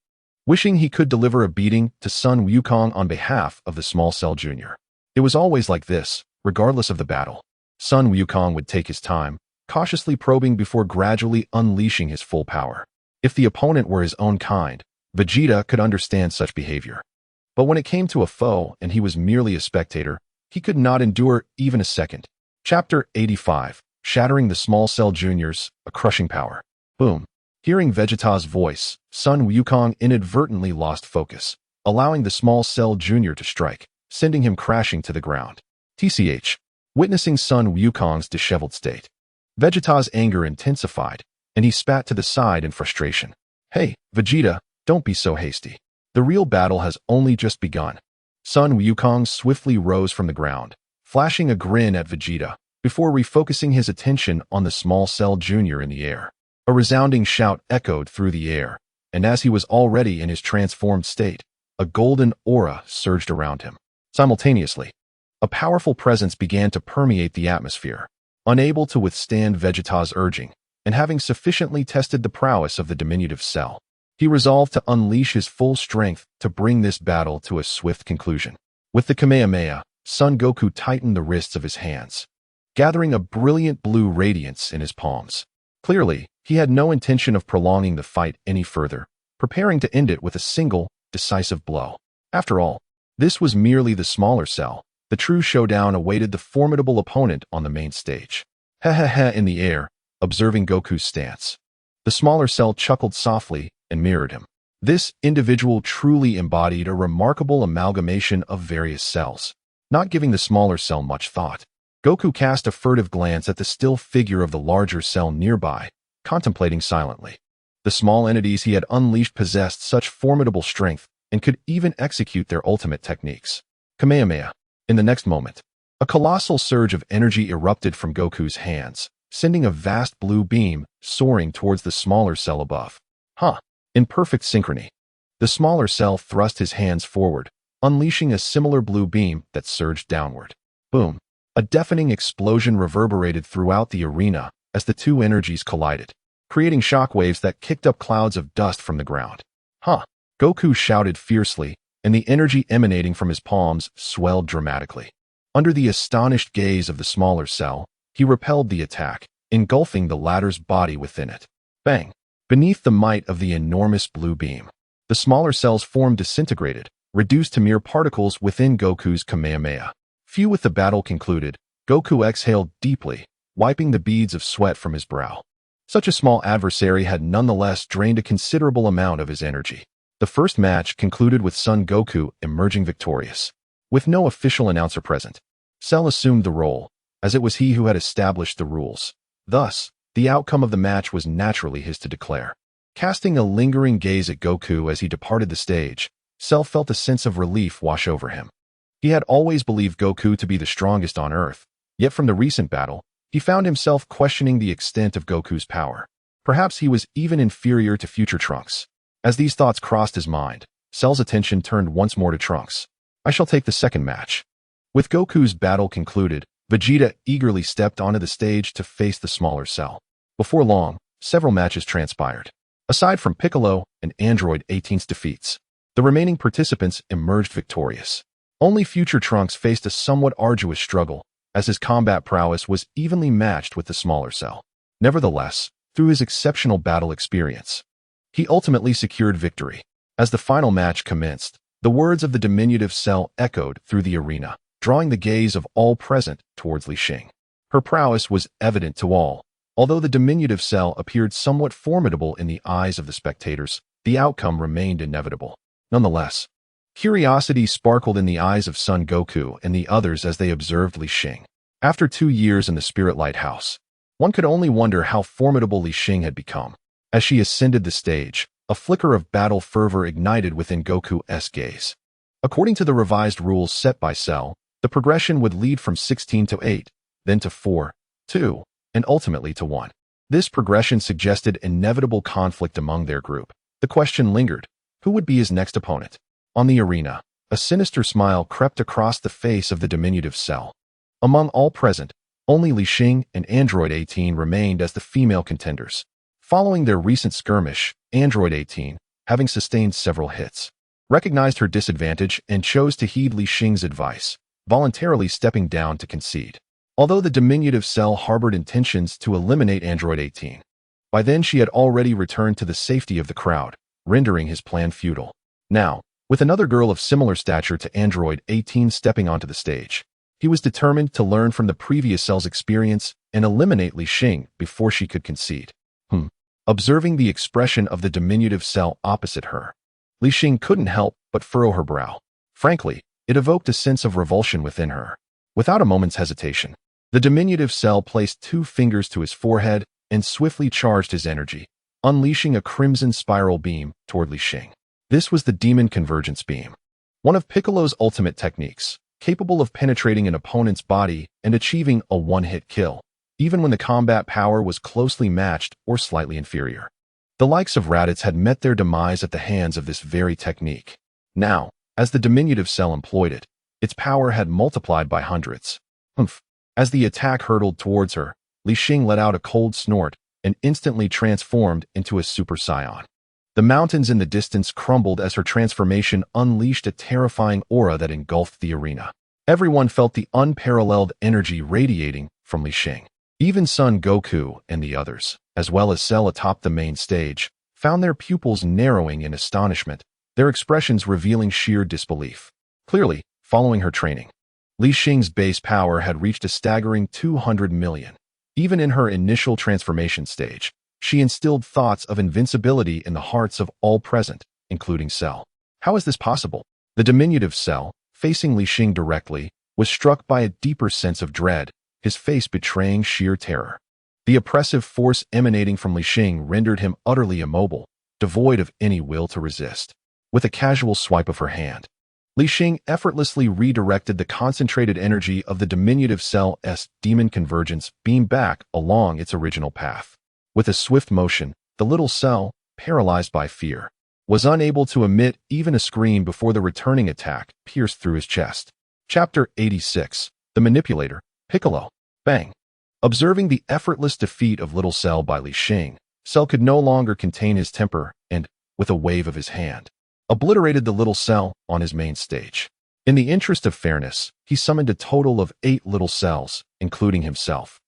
wishing he could deliver a beating to Sun Wukong on behalf of the Small Cell Jr. It was always like this, regardless of the battle. Sun Wukong would take his time, cautiously probing before gradually unleashing his full power. If the opponent were his own kind, Vegeta could understand such behavior. But when it came to a foe and he was merely a spectator, he could not endure even a second. Chapter 85, Shattering the Small Cell Juniors, a Crushing Power. Boom. Hearing Vegeta's voice, Sun Wukong inadvertently lost focus, allowing the Small Cell Jr. to strike, sending him crashing to the ground. TCH. Witnessing Sun Wukong's disheveled state, Vegeta's anger intensified, and he spat to the side in frustration. "Hey, Vegeta, don't be so hasty. The real battle has only just begun." Sun Wukong swiftly rose from the ground, flashing a grin at Vegeta, before refocusing his attention on the Small Cell Jr. in the air. A resounding shout echoed through the air, and as he was already in his transformed state, a golden aura surged around him. Simultaneously, a powerful presence began to permeate the atmosphere. Unable to withstand Vegeta's urging, and having sufficiently tested the prowess of the diminutive cell, he resolved to unleash his full strength to bring this battle to a swift conclusion. With the Kamehameha, Son Goku tightened the wrists of his hands, gathering a brilliant blue radiance in his palms. Clearly, he had no intention of prolonging the fight any further, preparing to end it with a single, decisive blow. After all, this was merely the smaller cell. The true showdown awaited the formidable opponent on the main stage. "Ha in the air," observing Goku's stance. The smaller cell chuckled softly and mirrored him. This individual truly embodied a remarkable amalgamation of various cells. Not giving the smaller cell much thought, Goku cast a furtive glance at the still figure of the larger cell nearby, contemplating silently. The small entities he had unleashed possessed such formidable strength and could even execute their ultimate techniques. Kamehameha. In the next moment, a colossal surge of energy erupted from Goku's hands, sending a vast blue beam soaring towards the smaller cell above. In perfect synchrony, the smaller cell thrust his hands forward, unleashing a similar blue beam that surged downward. Boom! A deafening explosion reverberated throughout the arena as the two energies collided, creating shockwaves that kicked up clouds of dust from the ground. Goku shouted fiercely, and the energy emanating from his palms swelled dramatically. Under the astonished gaze of the smaller cell, he repelled the attack, engulfing the latter's body within it. Bang! Beneath the might of the enormous blue beam, the smaller cell's form disintegrated, reduced to mere particles within Goku's Kamehameha. Few with the battle concluded, Goku exhaled deeply, wiping the beads of sweat from his brow. Such a small adversary had nonetheless drained a considerable amount of his energy. The first match concluded with Son Goku emerging victorious. With no official announcer present, Cell assumed the role, as it was he who had established the rules. Thus, the outcome of the match was naturally his to declare. Casting a lingering gaze at Goku as he departed the stage, Cell felt a sense of relief wash over him. He had always believed Goku to be the strongest on Earth, yet from the recent battle, he found himself questioning the extent of Goku's power. Perhaps he was even inferior to future Trunks. As these thoughts crossed his mind, Cell's attention turned once more to Trunks. "I shall take the second match." With Goku's battle concluded, Vegeta eagerly stepped onto the stage to face the smaller cell. Before long, several matches transpired. Aside from Piccolo and Android 18's defeats, the remaining participants emerged victorious. Only future Trunks faced a somewhat arduous struggle, as his combat prowess was evenly matched with the smaller cell. Nevertheless, through his exceptional battle experience, he ultimately secured victory. As the final match commenced, the words of the diminutive cell echoed through the arena, drawing the gaze of all present towards Li Xing. Her prowess was evident to all. Although the diminutive cell appeared somewhat formidable in the eyes of the spectators, the outcome remained inevitable. Nonetheless, Curiosity sparkled in the eyes of Son Goku and the others as they observed Li Xing. After 2 years in the Spirit Lighthouse, one could only wonder how formidable Li Xing had become. As she ascended the stage, a flicker of battle fervor ignited within Goku's gaze. According to the revised rules set by Cell, the progression would lead from 16 to 8, then to 4, 2, and ultimately to 1. This progression suggested inevitable conflict among their group. The question lingered: who would be his next opponent? On the arena, a sinister smile crept across the face of the diminutive Cell. Among all present, only Li Xing and Android 18 remained as the female contenders. Following their recent skirmish, Android 18, having sustained several hits, recognized her disadvantage and chose to heed Li Xing's advice, voluntarily stepping down to concede. Although the diminutive Cell harbored intentions to eliminate Android 18, by then she had already returned to the safety of the crowd, rendering his plan futile. Now, with another girl of similar stature to Android 18 stepping onto the stage, he was determined to learn from the previous Cell's experience and eliminate Li Xing before she could concede. Observing the expression of the diminutive Cell opposite her, Li Xing couldn't help but furrow her brow. Frankly, it evoked a sense of revulsion within her. Without a moment's hesitation, the diminutive Cell placed 2 fingers to his forehead and swiftly charged his energy, unleashing a crimson spiral beam toward Li Xing. This was the Demon Convergence Beam, one of Piccolo's ultimate techniques, capable of penetrating an opponent's body and achieving a one-hit kill, even when the combat power was closely matched or slightly inferior. The likes of Raditz had met their demise at the hands of this very technique. Now, as the diminutive Cell employed it, its power had multiplied by hundreds. As the attack hurtled towards her, Li Xing let out a cold snort and instantly transformed into a Super Saiyan. The mountains in the distance crumbled as her transformation unleashed a terrifying aura that engulfed the arena. Everyone felt the unparalleled energy radiating from Li Xing. Even Son Goku and the others, as well as Cell atop the main stage, found their pupils narrowing in astonishment, their expressions revealing sheer disbelief. Clearly, following her training, Li Xing's base power had reached a staggering 200 million. Even in her initial transformation stage, she instilled thoughts of invincibility in the hearts of all present, including Cell. How is this possible? The diminutive Cell, facing Li Xing directly, was struck by a deeper sense of dread, his face betraying sheer terror. The oppressive force emanating from Li Xing rendered him utterly immobile, devoid of any will to resist. With a casual swipe of her hand, Li Xing effortlessly redirected the concentrated energy of the diminutive Cell's Demon Convergence Beam back along its original path. With a swift motion, the little Cell, paralyzed by fear, was unable to emit even a scream before the returning attack pierced through his chest. Chapter 86. The Manipulator, Piccolo. Bang. Observing the effortless defeat of little Cell by Li Xing, Cell could no longer contain his temper and, with a wave of his hand, obliterated the little Cell on his main stage. In the interest of fairness, he summoned a total of 8 little Cells, including himself.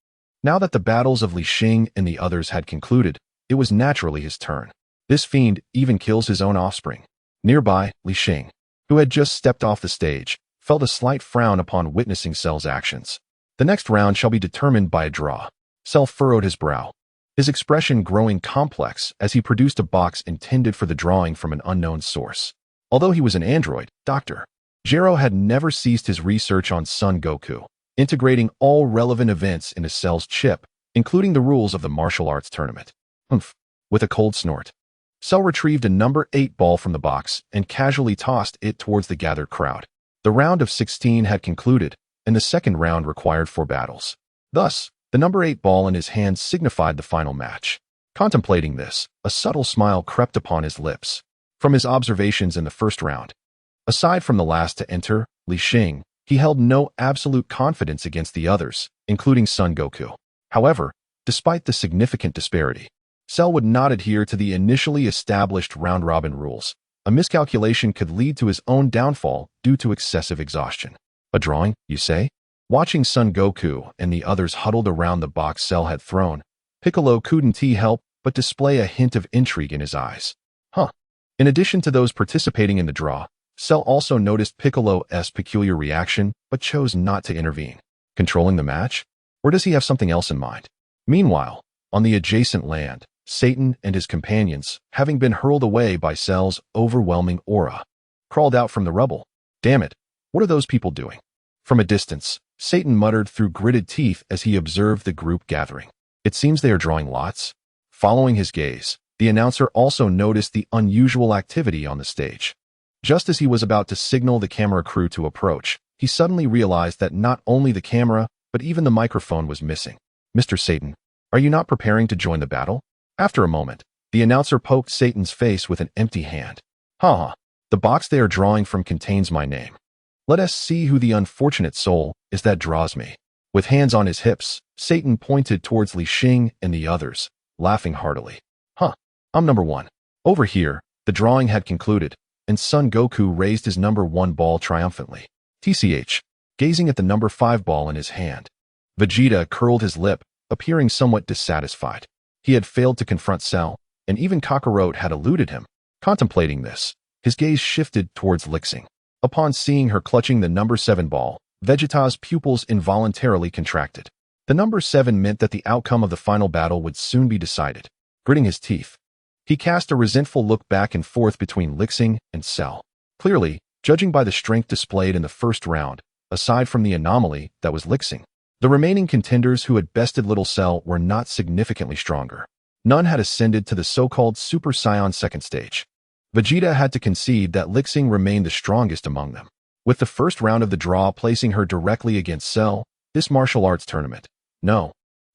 Now that the battles of Li Xing and the others had concluded, it was naturally his turn. This fiend even kills his own offspring. Nearby, Li Xing, who had just stepped off the stage, felt a slight frown upon witnessing Cell's actions. The next round shall be determined by a draw. Cell furrowed his brow, his expression growing complex as he produced a box intended for the drawing from an unknown source. Although he was an android, Dr. Gero had never ceased his research on Son Goku, integrating all relevant events into Cell's chip, including the rules of the martial arts tournament. With a cold snort, Cell retrieved a number 8 ball from the box and casually tossed it towards the gathered crowd. The round of 16 had concluded, and the second round required 4 battles. Thus, the number 8 ball in his hand signified the final match. Contemplating this, a subtle smile crept upon his lips. From his observations in the first round, aside from the last to enter, Li Xing, he held no absolute confidence against the others, including Son Goku. However, despite the significant disparity, Cell would not adhere to the initially established round-robin rules. A miscalculation could lead to his own downfall due to excessive exhaustion. A drawing, you say? Watching Son Goku and the others huddled around the box Cell had thrown, Piccolo couldn't help but display a hint of intrigue in his eyes. In addition to those participating in the draw, Cell also noticed Piccolo's peculiar reaction but chose not to intervene. Controlling the match? Or does he have something else in mind? Meanwhile, on the adjacent land, Satan and his companions, having been hurled away by Cell's overwhelming aura, crawled out from the rubble. Damn it, what are those people doing? From a distance, Satan muttered through gritted teeth as he observed the group gathering. It seems they are drawing lots. Following his gaze, the announcer also noticed the unusual activity on the stage. Just as he was about to signal the camera crew to approach, he suddenly realized that not only the camera, but even the microphone was missing. Mr. Satan, are you not preparing to join the battle? After a moment, the announcer poked Satan's face with an empty hand. Ha! The box they are drawing from contains my name. Let us see who the unfortunate soul is that draws me. With hands on his hips, Satan pointed towards Li Xing and the others, laughing heartily. Huh, I'm number 1. Over here, the drawing had concluded, and Son Goku raised his number 1 ball triumphantly. TCH, gazing at the number 5 ball in his hand. Vegeta curled his lip, appearing somewhat dissatisfied. He had failed to confront Cell, and even Kakarot had eluded him. Contemplating this, his gaze shifted towards Li Xing. Upon seeing her clutching the number 7 ball, Vegeta's pupils involuntarily contracted. The number 7 meant that the outcome of the final battle would soon be decided. Gritting his teeth, he cast a resentful look back and forth between Li Xing and Cell. Clearly, judging by the strength displayed in the first round, aside from the anomaly that was Li Xing, the remaining contenders who had bested Little Cell were not significantly stronger. None had ascended to the so-called Super Saiyan second stage. Vegeta had to concede that Li Xing remained the strongest among them. With the first round of the draw placing her directly against Cell, this martial arts tournament, no,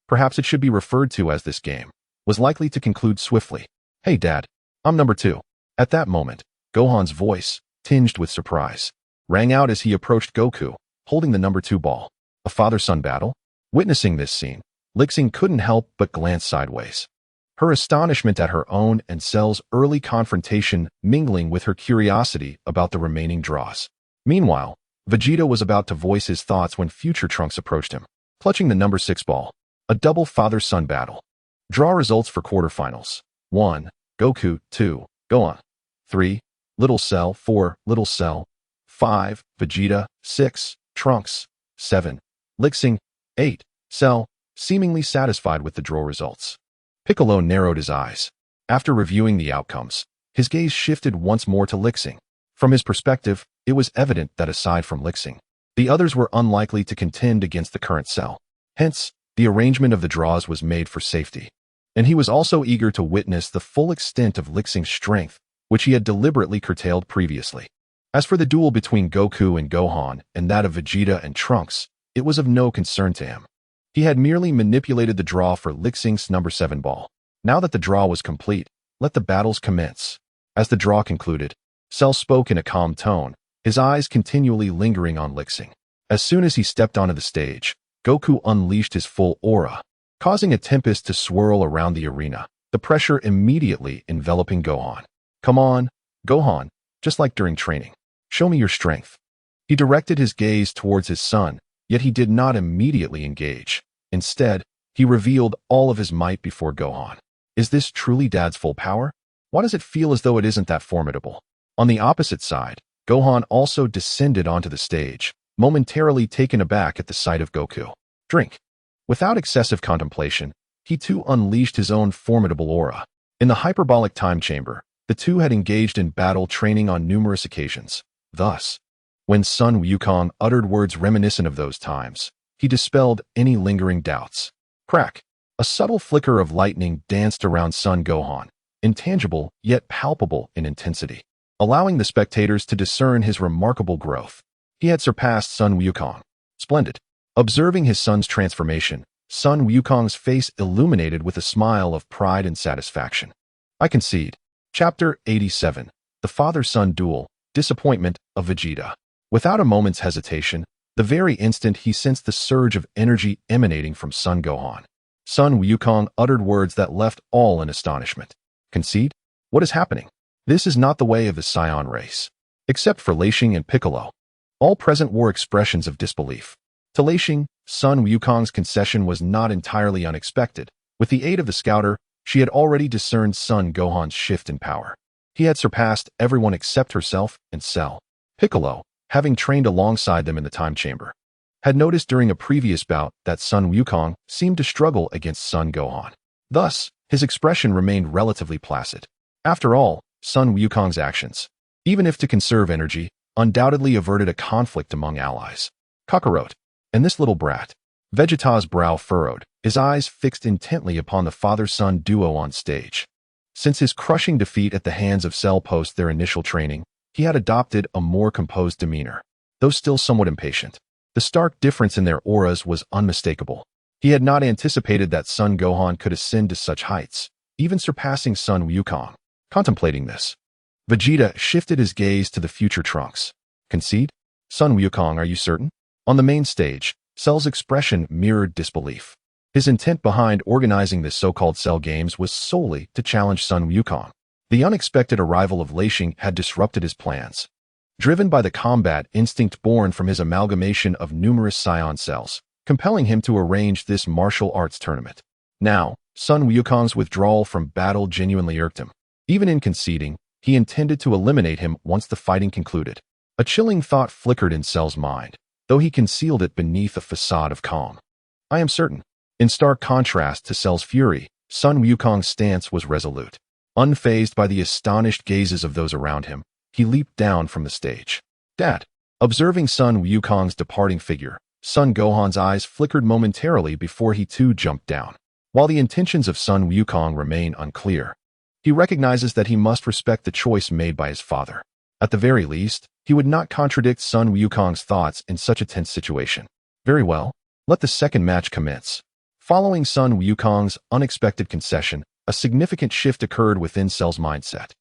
perhaps it should be referred to as this game, was likely to conclude swiftly. Hey Dad, I'm number 2. At that moment, Gohan's voice, tinged with surprise, rang out as he approached Goku, holding the number 2 ball. A father-son battle? Witnessing this scene, Li Xing couldn't help but glance sideways. Her astonishment at her own and Cell's early confrontation mingling with her curiosity about the remaining draws. Meanwhile, Vegeta was about to voice his thoughts when Future Trunks approached him, clutching the number 6 ball. A double father-son battle. Draw results for quarterfinals. 1. Goku. 2. Gohan. 3. Little Cell. 4. Little Cell. 5. Vegeta. 6. Trunks. 7. Li Xing. 8. Cell, seemingly satisfied with the draw results. Piccolo narrowed his eyes. After reviewing the outcomes, his gaze shifted once more to Li Xing. From his perspective, it was evident that aside from Li Xing, the others were unlikely to contend against the current Cell. Hence, the arrangement of the draws was made for safety. And he was also eager to witness the full extent of Li Xing's strength, which he had deliberately curtailed previously. As for the duel between Goku and Gohan and that of Vegeta and Trunks, it was of no concern to him. He had merely manipulated the draw for Li Xing's number 7 ball. Now that the draw was complete, let the battles commence. As the draw concluded, Cell spoke in a calm tone, his eyes continually lingering on Li Xing. As soon as he stepped onto the stage, Goku unleashed his full aura, causing a tempest to swirl around the arena, the pressure immediately enveloping Gohan. Come on, Gohan, just like during training. Show me your strength. He directed his gaze towards his son, yet he did not immediately engage. Instead, he revealed all of his might before Gohan. Is this truly Dad's full power? Why does it feel as though it isn't that formidable? On the opposite side, Gohan also descended onto the stage, momentarily taken aback at the sight of Goku. Drink. Without excessive contemplation, he too unleashed his own formidable aura. In the hyperbolic time chamber, the two had engaged in battle training on numerous occasions. Thus, when Sun Wukong uttered words reminiscent of those times, he dispelled any lingering doubts. Crack! A subtle flicker of lightning danced around Son Gohan, intangible yet palpable in intensity, allowing the spectators to discern his remarkable growth. He had surpassed Sun Wukong. Splendid. Observing his son's transformation, Sun Wukong's face illuminated with a smile of pride and satisfaction. I concede. Chapter 87. The Father-Son Duel, Disappointment of Vegeta. Without a moment's hesitation, the very instant he sensed the surge of energy emanating from Son Gohan, Sun Wukong uttered words that left all in astonishment. Concede? What is happening? This is not the way of the Scion race. Except for Li Xing and Piccolo. All present wore expressions of disbelief. To Li Xing, Sun Wukong's concession was not entirely unexpected. With the aid of the scouter, she had already discerned Son Gohan's shift in power. He had surpassed everyone except herself and Cell. Piccolo, having trained alongside them in the time chamber, had noticed during a previous bout that Sun Wukong seemed to struggle against Son Gohan. Thus, his expression remained relatively placid. After all, Sun Wukong's actions, even if to conserve energy, undoubtedly averted a conflict among allies. Kakarot. And this little brat. Vegeta's brow furrowed, his eyes fixed intently upon the father-son duo on stage. Since his crushing defeat at the hands of Cell post their initial training, he had adopted a more composed demeanor, though still somewhat impatient. The stark difference in their auras was unmistakable. He had not anticipated that Son Gohan could ascend to such heights, even surpassing Son Wukong. Contemplating this, Vegeta shifted his gaze to the future Trunks. Concede? Son Wukong, are you certain? On the main stage, Cell's expression mirrored disbelief. His intent behind organizing the so-called Cell Games was solely to challenge Son Wukong. The unexpected arrival of Li Xing had disrupted his plans. Driven by the combat instinct born from his amalgamation of numerous Saiyan cells, compelling him to arrange this martial arts tournament. Now, Son Wukong's withdrawal from battle genuinely irked him. Even in conceding, he intended to eliminate him once the fighting concluded. A chilling thought flickered in Cell's mind, though he concealed it beneath a facade of calm. I am certain. In stark contrast to Cell's fury, Son Wukong's stance was resolute. Unfazed by the astonished gazes of those around him, he leaped down from the stage. Dad. Observing Son Wukong's departing figure, Son Gohan's eyes flickered momentarily before he too jumped down. While the intentions of Son Wukong remain unclear, he recognizes that he must respect the choice made by his father. At the very least, he would not contradict Son Wukong's thoughts in such a tense situation. Very well, let the second match commence. Following Son Wukong's unexpected concession, a significant shift occurred within Cell's mindset.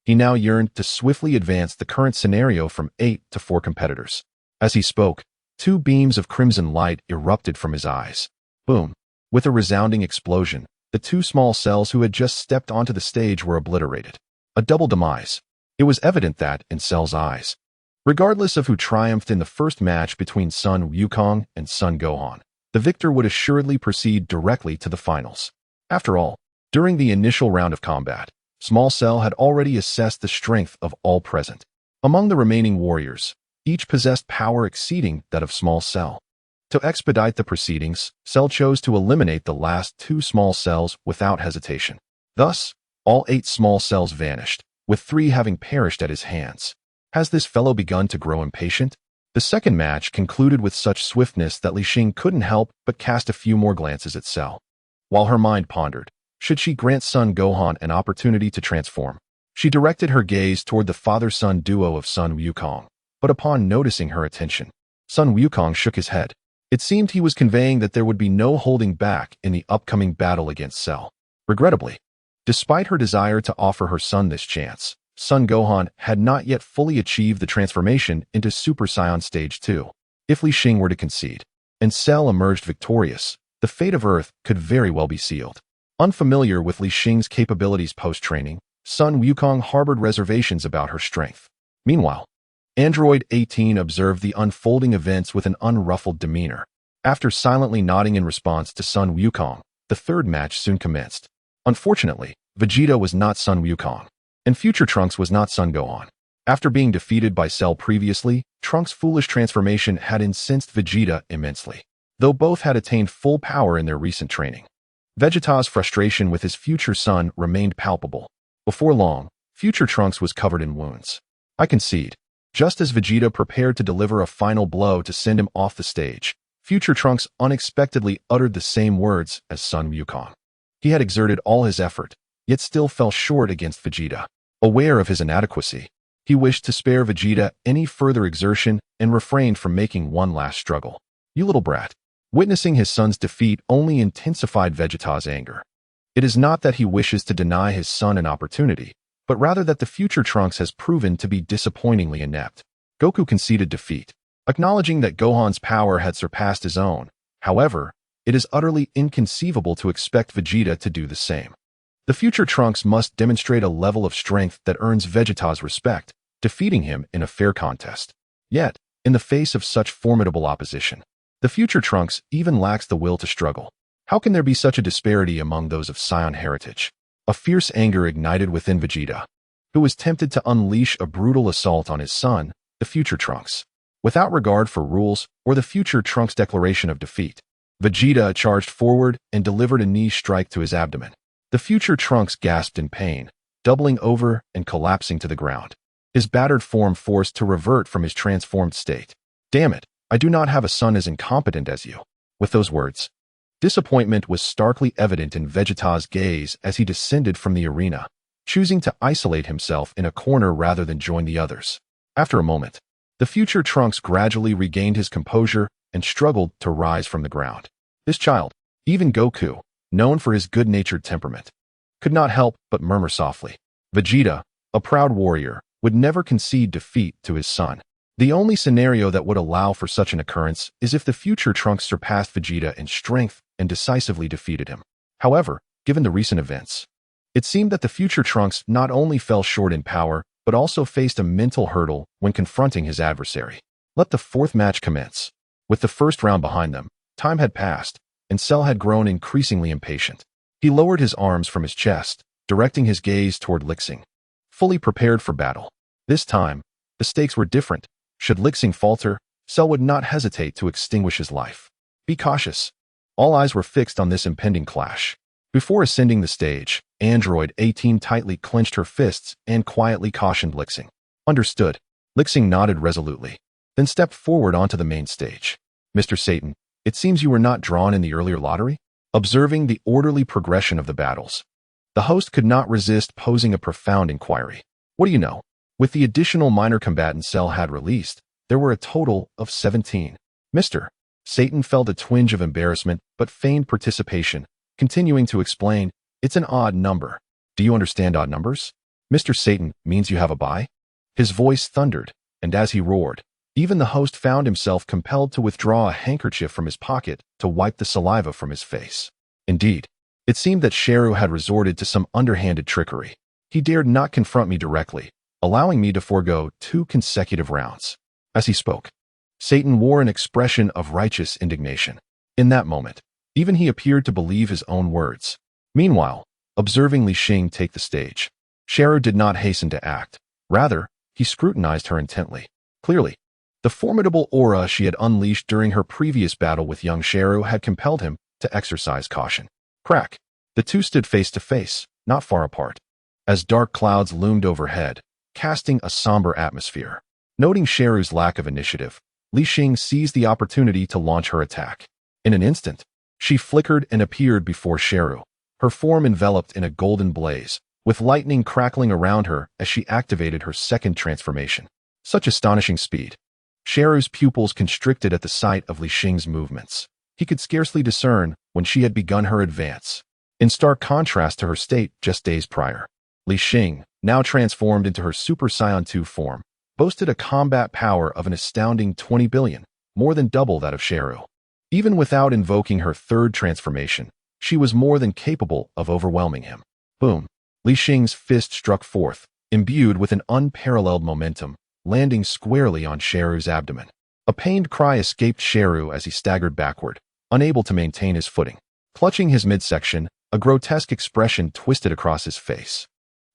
He now yearned to swiftly advance the current scenario from 8 to 4 competitors. As he spoke, 2 beams of crimson light erupted from his eyes. Boom! With a resounding explosion, the 2 small cells who had just stepped onto the stage were obliterated. A double demise. It was evident that, in Cell's eyes, regardless of who triumphed in the first match between Son Wukong and Son Gohan, the victor would assuredly proceed directly to the finals. After all, during the initial round of combat, Small Cell had already assessed the strength of all present. Among the remaining warriors, each possessed power exceeding that of Small Cell. To expedite the proceedings, Cell chose to eliminate the last 2 small cells without hesitation. Thus, all 8 small cells vanished, with 3 having perished at his hands. Has this fellow begun to grow impatient? The second match concluded with such swiftness that Li Xing couldn't help but cast a few more glances at Cell. While her mind pondered, should she grant Son Gohan an opportunity to transform? She directed her gaze toward the father-son duo of Son Wukong, but upon noticing her attention, Son Wukong shook his head. It seemed he was conveying that there would be no holding back in the upcoming battle against Cell. Regrettably, despite her desire to offer her son this chance, Son Gohan had not yet fully achieved the transformation into Super Saiyan Stage 2. If Li Xing were to concede, and Cell emerged victorious, the fate of Earth could very well be sealed. Unfamiliar with Li Xing's capabilities post-training, Son Wukong harbored reservations about her strength. Meanwhile, Android 18 observed the unfolding events with an unruffled demeanor. After silently nodding in response to Son Wukong, the third match soon commenced. Unfortunately, Vegeta was not Son Wukong, and future Trunks was not Son Gohan. After being defeated by Cell previously, Trunks' foolish transformation had incensed Vegeta immensely, though both had attained full power in their recent training. Vegeta's frustration with his future son remained palpable. Before long, future Trunks was covered in wounds. I concede. Just as Vegeta prepared to deliver a final blow to send him off the stage, future Trunks unexpectedly uttered the same words as Son Wukong. He had exerted all his effort, yet still fell short against Vegeta. Aware of his inadequacy, he wished to spare Vegeta any further exertion and refrained from making one last struggle. You little brat. Witnessing his son's defeat only intensified Vegeta's anger. It is not that he wishes to deny his son an opportunity, but rather that the future Trunks has proven to be disappointingly inept. Goku conceded defeat, acknowledging that Gohan's power had surpassed his own. However, it is utterly inconceivable to expect Vegeta to do the same. The future Trunks must demonstrate a level of strength that earns Vegeta's respect, defeating him in a fair contest. Yet, in the face of such formidable opposition, the future Trunks even lacks the will to struggle. How can there be such a disparity among those of Saiyan heritage? A fierce anger ignited within Vegeta, who was tempted to unleash a brutal assault on his son, the future Trunks. Without regard for rules or the future Trunks' declaration of defeat, Vegeta charged forward and delivered a knee strike to his abdomen. The future Trunks gasped in pain, doubling over and collapsing to the ground. his battered form forced to revert from his transformed state. Damn it, I do not have a son as incompetent as you. With those words, disappointment was starkly evident in Vegeta's gaze as he descended from the arena, choosing to isolate himself in a corner rather than join the others. After a moment, the future Trunks gradually regained his composure and struggled to rise from the ground. This child, even Goku, known for his good-natured temperament, could not help but murmur softly. Vegeta, a proud warrior, would never concede defeat to his son. The only scenario that would allow for such an occurrence is if the future Trunks surpassed Vegeta in strength and decisively defeated him. However, given the recent events, it seemed that the future Trunks not only fell short in power, but also faced a mental hurdle when confronting his adversary. Let the fourth match commence. With the first round behind them, time had passed, and Cell had grown increasingly impatient. He lowered his arms from his chest, directing his gaze toward Li Xing, fully prepared for battle. This time, the stakes were different. Should Li Xing falter, Cell would not hesitate to extinguish his life. Be cautious. All eyes were fixed on this impending clash. Before ascending the stage, Android 18 tightly clenched her fists and quietly cautioned Li Xing. Understood. Li Xing nodded resolutely, then stepped forward onto the main stage. Mr. Satan, it seems you were not drawn in the earlier lottery? Observing the orderly progression of the battles, the host could not resist posing a profound inquiry. What do you know? With the additional minor combatants Cell had released, there were a total of 17. Mr. Satan felt a twinge of embarrassment but feigned participation, continuing to explain, it's an odd number. Do you understand odd numbers? Mr. Satan means you have a buy? His voice thundered, and as he roared, even the host found himself compelled to withdraw a handkerchief from his pocket to wipe the saliva from his face. Indeed, it seemed that Sheru had resorted to some underhanded trickery. He dared not confront me directly, allowing me to forego 2 consecutive rounds. As he spoke, Satan wore an expression of righteous indignation. In that moment, even he appeared to believe his own words. Meanwhile, observing Li Xing take the stage, Sheru did not hasten to act. Rather, he scrutinized her intently. Clearly, the formidable aura she had unleashed during her previous battle with young Sheru had compelled him to exercise caution. Crack. The two stood face to face, not far apart, as dark clouds loomed overhead, casting a somber atmosphere. Noting Sheru's lack of initiative, Li Xing seized the opportunity to launch her attack. In an instant, she flickered and appeared before Sheru, her form enveloped in a golden blaze, with lightning crackling around her as she activated her second transformation. Such astonishing speed. Sheru's pupils constricted at the sight of Li Xing's movements. He could scarcely discern when she had begun her advance. In stark contrast to her state just days prior, Li Xing, now transformed into her Super Saiyan 2 form, boasted a combat power of an astounding 20 billion, more than double that of Sheru. Even without invoking her third transformation, she was more than capable of overwhelming him. Boom! Li Xing's fist struck forth, imbued with an unparalleled momentum, landing squarely on Sheru's abdomen. A pained cry escaped Sheru as he staggered backward, unable to maintain his footing. Clutching his midsection, a grotesque expression twisted across his face.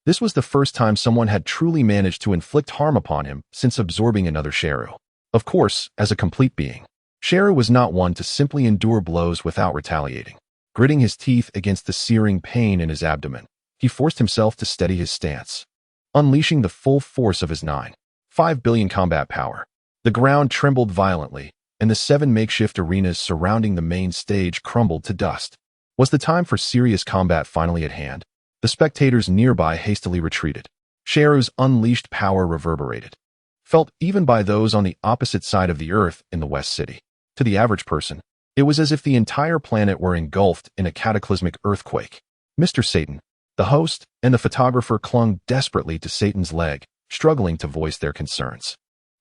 This was the first time someone had truly managed to inflict harm upon him since absorbing another Sheru. Of course, as a complete being, Sheru was not one to simply endure blows without retaliating. Gritting his teeth against the searing pain in his abdomen, he forced himself to steady his stance. Unleashing the full force of his 9.5 billion combat power, the ground trembled violently, and the 7 makeshift arenas surrounding the main stage crumbled to dust. Was the time for serious combat finally at hand? The spectators nearby hastily retreated. Sheru's unleashed power reverberated, felt even by those on the opposite side of the earth in the West City. To the average person, it was as if the entire planet were engulfed in a cataclysmic earthquake. Mr. Satan, the host, and the photographer clung desperately to Satan's leg, struggling to voice their concerns.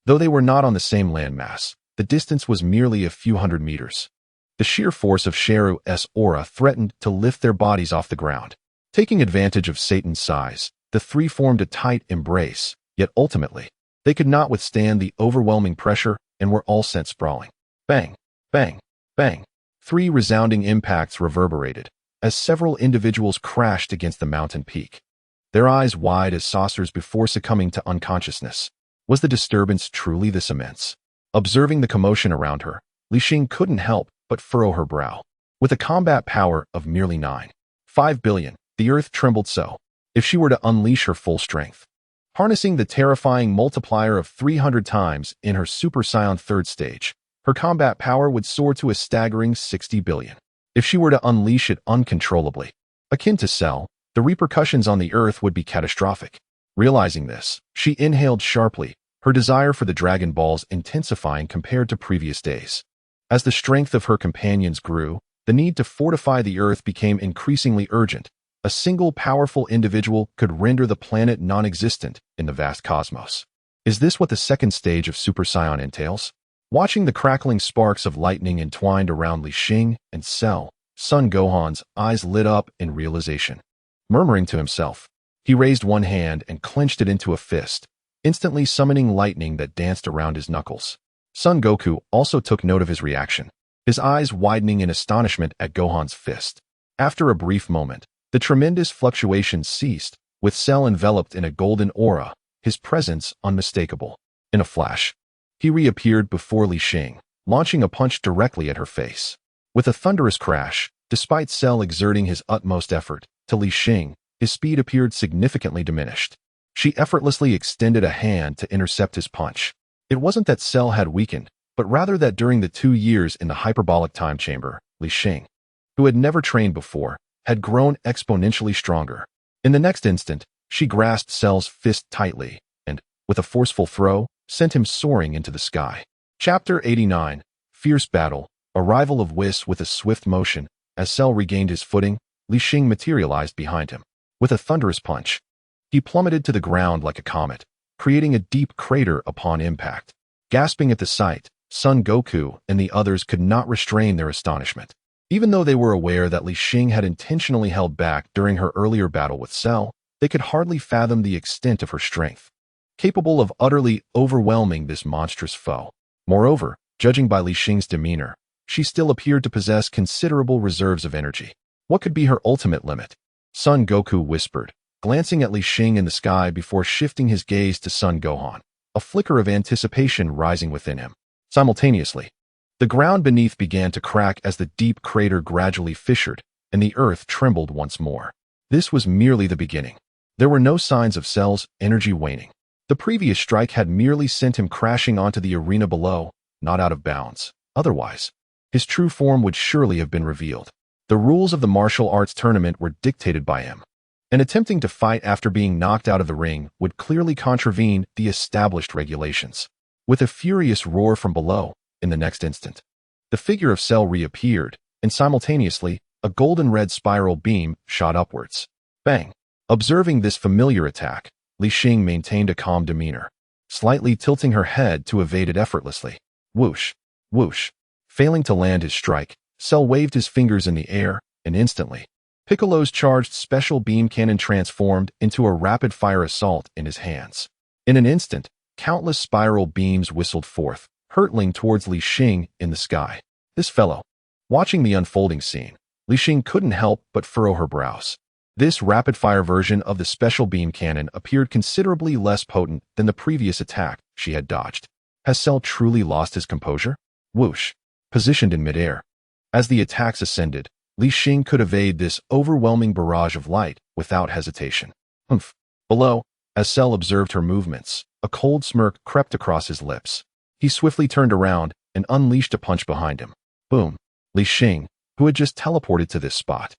Though they were not on the same landmass, the distance was merely a few hundred meters. The sheer force of Sheru's aura threatened to lift their bodies off the ground. Taking advantage of Satan's size, the three formed a tight embrace, yet ultimately, they could not withstand the overwhelming pressure and were all sent sprawling. Bang, bang, bang. 3 resounding impacts reverberated, as several individuals crashed against the mountain peak, their eyes wide as saucers before succumbing to unconsciousness. Was the disturbance truly this immense? Observing the commotion around her, Li Xing couldn't help but furrow her brow. With a combat power of merely 9.5 billion, the earth trembled so. If she were to unleash her full strength, Harnessing the terrifying multiplier of 300 times in her Super Saiyan 3rd stage, her combat power would soar to a staggering 60 billion. If she were to unleash it uncontrollably, akin to Cell, the repercussions on the Earth would be catastrophic. Realizing this, she inhaled sharply, her desire for the Dragon Balls intensifying compared to previous days. As the strength of her companions grew, the need to fortify the Earth became increasingly urgent. A single powerful individual could render the planet non-existent in the vast cosmos. Is this what the 2nd stage of Super Saiyan entails? Watching the crackling sparks of lightning entwined around Li Xing and Cell, Son Gohan's eyes lit up in realization. Murmuring to himself, he raised one hand and clenched it into a fist, instantly summoning lightning that danced around his knuckles. Son Goku also took note of his reaction, his eyes widening in astonishment at Gohan's fist. After a brief moment, the tremendous fluctuations ceased, with Cell enveloped in a golden aura, his presence unmistakable. In a flash, he reappeared before Li Xing, launching a punch directly at her face. With a thunderous crash, despite Cell exerting his utmost effort, to Li Xing, his speed appeared significantly diminished. She effortlessly extended a hand to intercept his punch. It wasn't that Cell had weakened, but rather that during the 2 years in the hyperbolic time chamber, Li Xing, who had never trained before, had grown exponentially stronger. In the next instant, she grasped Cell's fist tightly and, with a forceful throw, sent him soaring into the sky. Chapter 89, Fierce Battle, Arrival of Whis. With a swift motion, as Cell regained his footing, Li Xing materialized behind him. With a thunderous punch, he plummeted to the ground like a comet, creating a deep crater upon impact. Gasping at the sight, Son Goku and the others could not restrain their astonishment. Even though they were aware that Li Xing had intentionally held back during her earlier battle with Cell, they could hardly fathom the extent of her strength, capable of utterly overwhelming this monstrous foe. Moreover, judging by Li Xing's demeanor, she still appeared to possess considerable reserves of energy. What could be her ultimate limit? Son Goku whispered, glancing at Li Xing in the sky before shifting his gaze to Son Gohan, a flicker of anticipation rising within him. Simultaneously, the ground beneath began to crack as the deep crater gradually fissured, and the earth trembled once more. This was merely the beginning. There were no signs of Cell's energy waning. The previous strike had merely sent him crashing onto the arena below, not out of bounds. Otherwise, his true form would surely have been revealed. The rules of the martial arts tournament were dictated by him, and attempting to fight after being knocked out of the ring would clearly contravene the established regulations. With a furious roar from below, in the next instant, the figure of Cell reappeared, and simultaneously, a golden-red spiral beam shot upwards. Bang! Observing this familiar attack, Li Xing maintained a calm demeanor, slightly tilting her head to evade it effortlessly. Whoosh! Whoosh! Failing to land his strike, Cell waved his fingers in the air, and instantly, Piccolo's charged special beam cannon transformed into a rapid-fire assault in his hands. In an instant, countless spiral beams whistled forth, hurtling towards Li Xing in the sky. This fellow. Watching the unfolding scene, Li Xing couldn't help but furrow her brows. This rapid-fire version of the special beam cannon appeared considerably less potent than the previous attack she had dodged. Has Cell truly lost his composure? Whoosh! Positioned in midair. As the attacks ascended, Li Xing could evade this overwhelming barrage of light without hesitation. Humph! Below, as Cell observed her movements, a cold smirk crept across his lips. He swiftly turned around and unleashed a punch behind him. Boom! Li Xing, who had just teleported to this spot,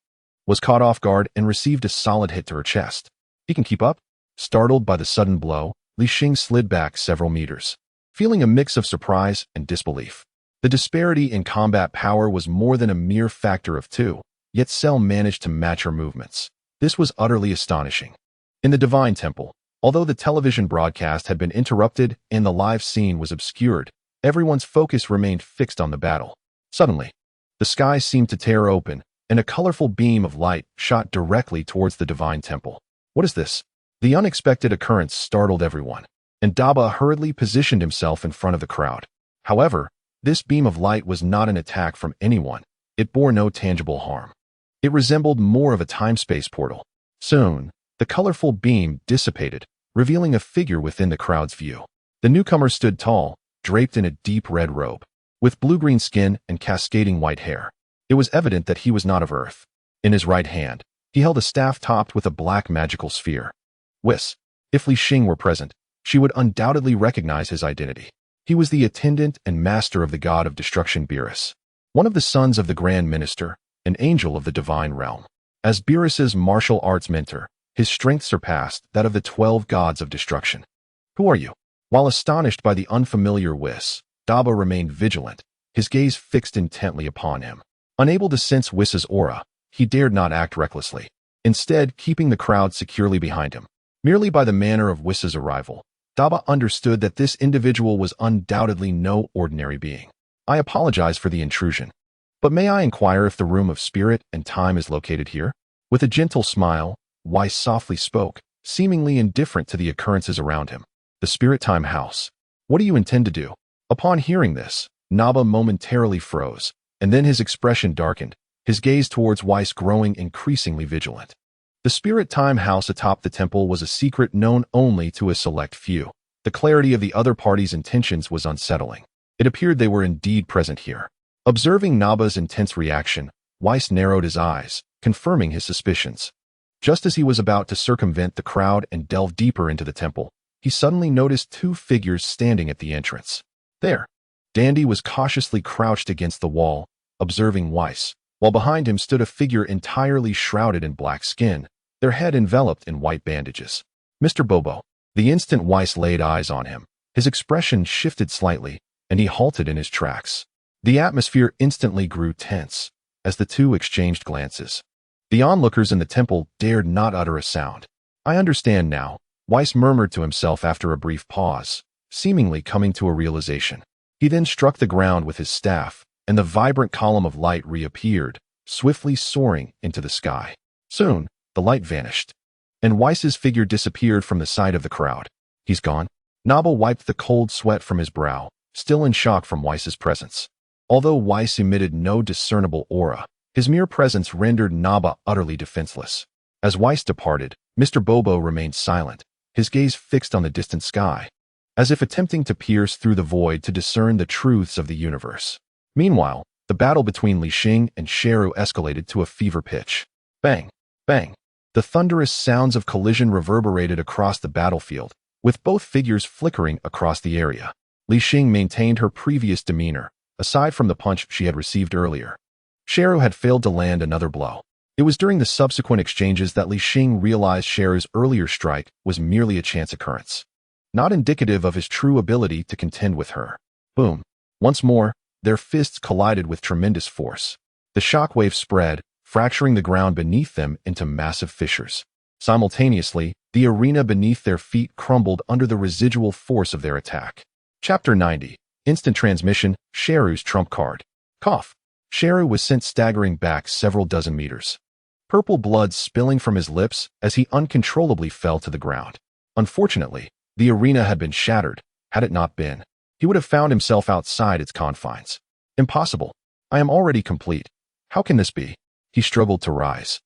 was caught off guard and received a solid hit to her chest. He can keep up? Startled by the sudden blow, Li Xing slid back several meters, feeling a mix of surprise and disbelief. The disparity in combat power was more than a mere factor of 2, yet Cell managed to match her movements. This was utterly astonishing. In the Divine Temple, although the television broadcast had been interrupted and the live scene was obscured, everyone's focus remained fixed on the battle. Suddenly, the sky seemed to tear open, and a colorful beam of light shot directly towards the Divine Temple. What is this? The unexpected occurrence startled everyone, and Daba hurriedly positioned himself in front of the crowd. However, this beam of light was not an attack from anyone. It bore no tangible harm. It resembled more of a time-space portal. Soon, the colorful beam dissipated, revealing a figure within the crowd's view. The newcomer stood tall, draped in a deep red robe, with blue-green skin and cascading white hair. It was evident that he was not of Earth. In his right hand, he held a staff topped with a black magical sphere. Whis! If Li Xing were present, she would undoubtedly recognize his identity. He was the attendant and master of the god of destruction Beerus, one of the sons of the Grand Minister, an angel of the divine realm. As Beerus's martial arts mentor, his strength surpassed that of the 12 gods of destruction. Who are you? While astonished by the unfamiliar Whis, Daba remained vigilant, his gaze fixed intently upon him. Unable to sense Whis's aura, he dared not act recklessly, instead keeping the crowd securely behind him. Merely by the manner of Whis's arrival, Daba understood that this individual was undoubtedly no ordinary being. I apologize for the intrusion, but may I inquire if the room of spirit and time is located here? With a gentle smile, Weiss softly spoke, seemingly indifferent to the occurrences around him. The spirit time house. What do you intend to do? Upon hearing this, Naba momentarily froze, and then his expression darkened, his gaze towards Weiss growing increasingly vigilant. The spirit time house atop the temple was a secret known only to a select few. The clarity of the other party's intentions was unsettling. It appeared they were indeed present here. Observing Naba's intense reaction, Weiss narrowed his eyes, confirming his suspicions. Just as he was about to circumvent the crowd and delve deeper into the temple, he suddenly noticed two figures standing at the entrance. There, Dandy was cautiously crouched against the wall, observing Weiss, while behind him stood a figure entirely shrouded in black skin, their head enveloped in white bandages. Mr. Bobo. The instant Weiss laid eyes on him, his expression shifted slightly, and he halted in his tracks. The atmosphere instantly grew tense as the two exchanged glances. The onlookers in the temple dared not utter a sound. I understand now, Weiss murmured to himself after a brief pause, seemingly coming to a realization. He then struck the ground with his staff, and the vibrant column of light reappeared, swiftly soaring into the sky. Soon, the light vanished, and Weiss's figure disappeared from the sight of the crowd. He's gone. Naba wiped the cold sweat from his brow, still in shock from Weiss's presence. Although Weiss emitted no discernible aura, his mere presence rendered Naba utterly defenseless. As Weiss departed, Mr. Bobo remained silent, his gaze fixed on the distant sky, as if attempting to pierce through the void to discern the truths of the universe. Meanwhile, the battle between Li Xing and Sheru escalated to a fever pitch. Bang! Bang! The thunderous sounds of collision reverberated across the battlefield, with both figures flickering across the area. Li Xing maintained her previous demeanor, aside from the punch she had received earlier. Sheru had failed to land another blow. It was during the subsequent exchanges that Li Xing realized Sheru's earlier strike was merely a chance occurrence, not indicative of his true ability to contend with her. Boom. Once more, their fists collided with tremendous force. The shockwave spread, fracturing the ground beneath them into massive fissures. Simultaneously, the arena beneath their feet crumbled under the residual force of their attack. Chapter 90. Instant transmission, Sheru's trump card. Cough. Sheru was sent staggering back several dozen meters, purple blood spilling from his lips as he uncontrollably fell to the ground. Unfortunately, the arena had been shattered. Had it not been, he would have found himself outside its confines. Impossible. I am already complete. How can this be? He struggled to rise.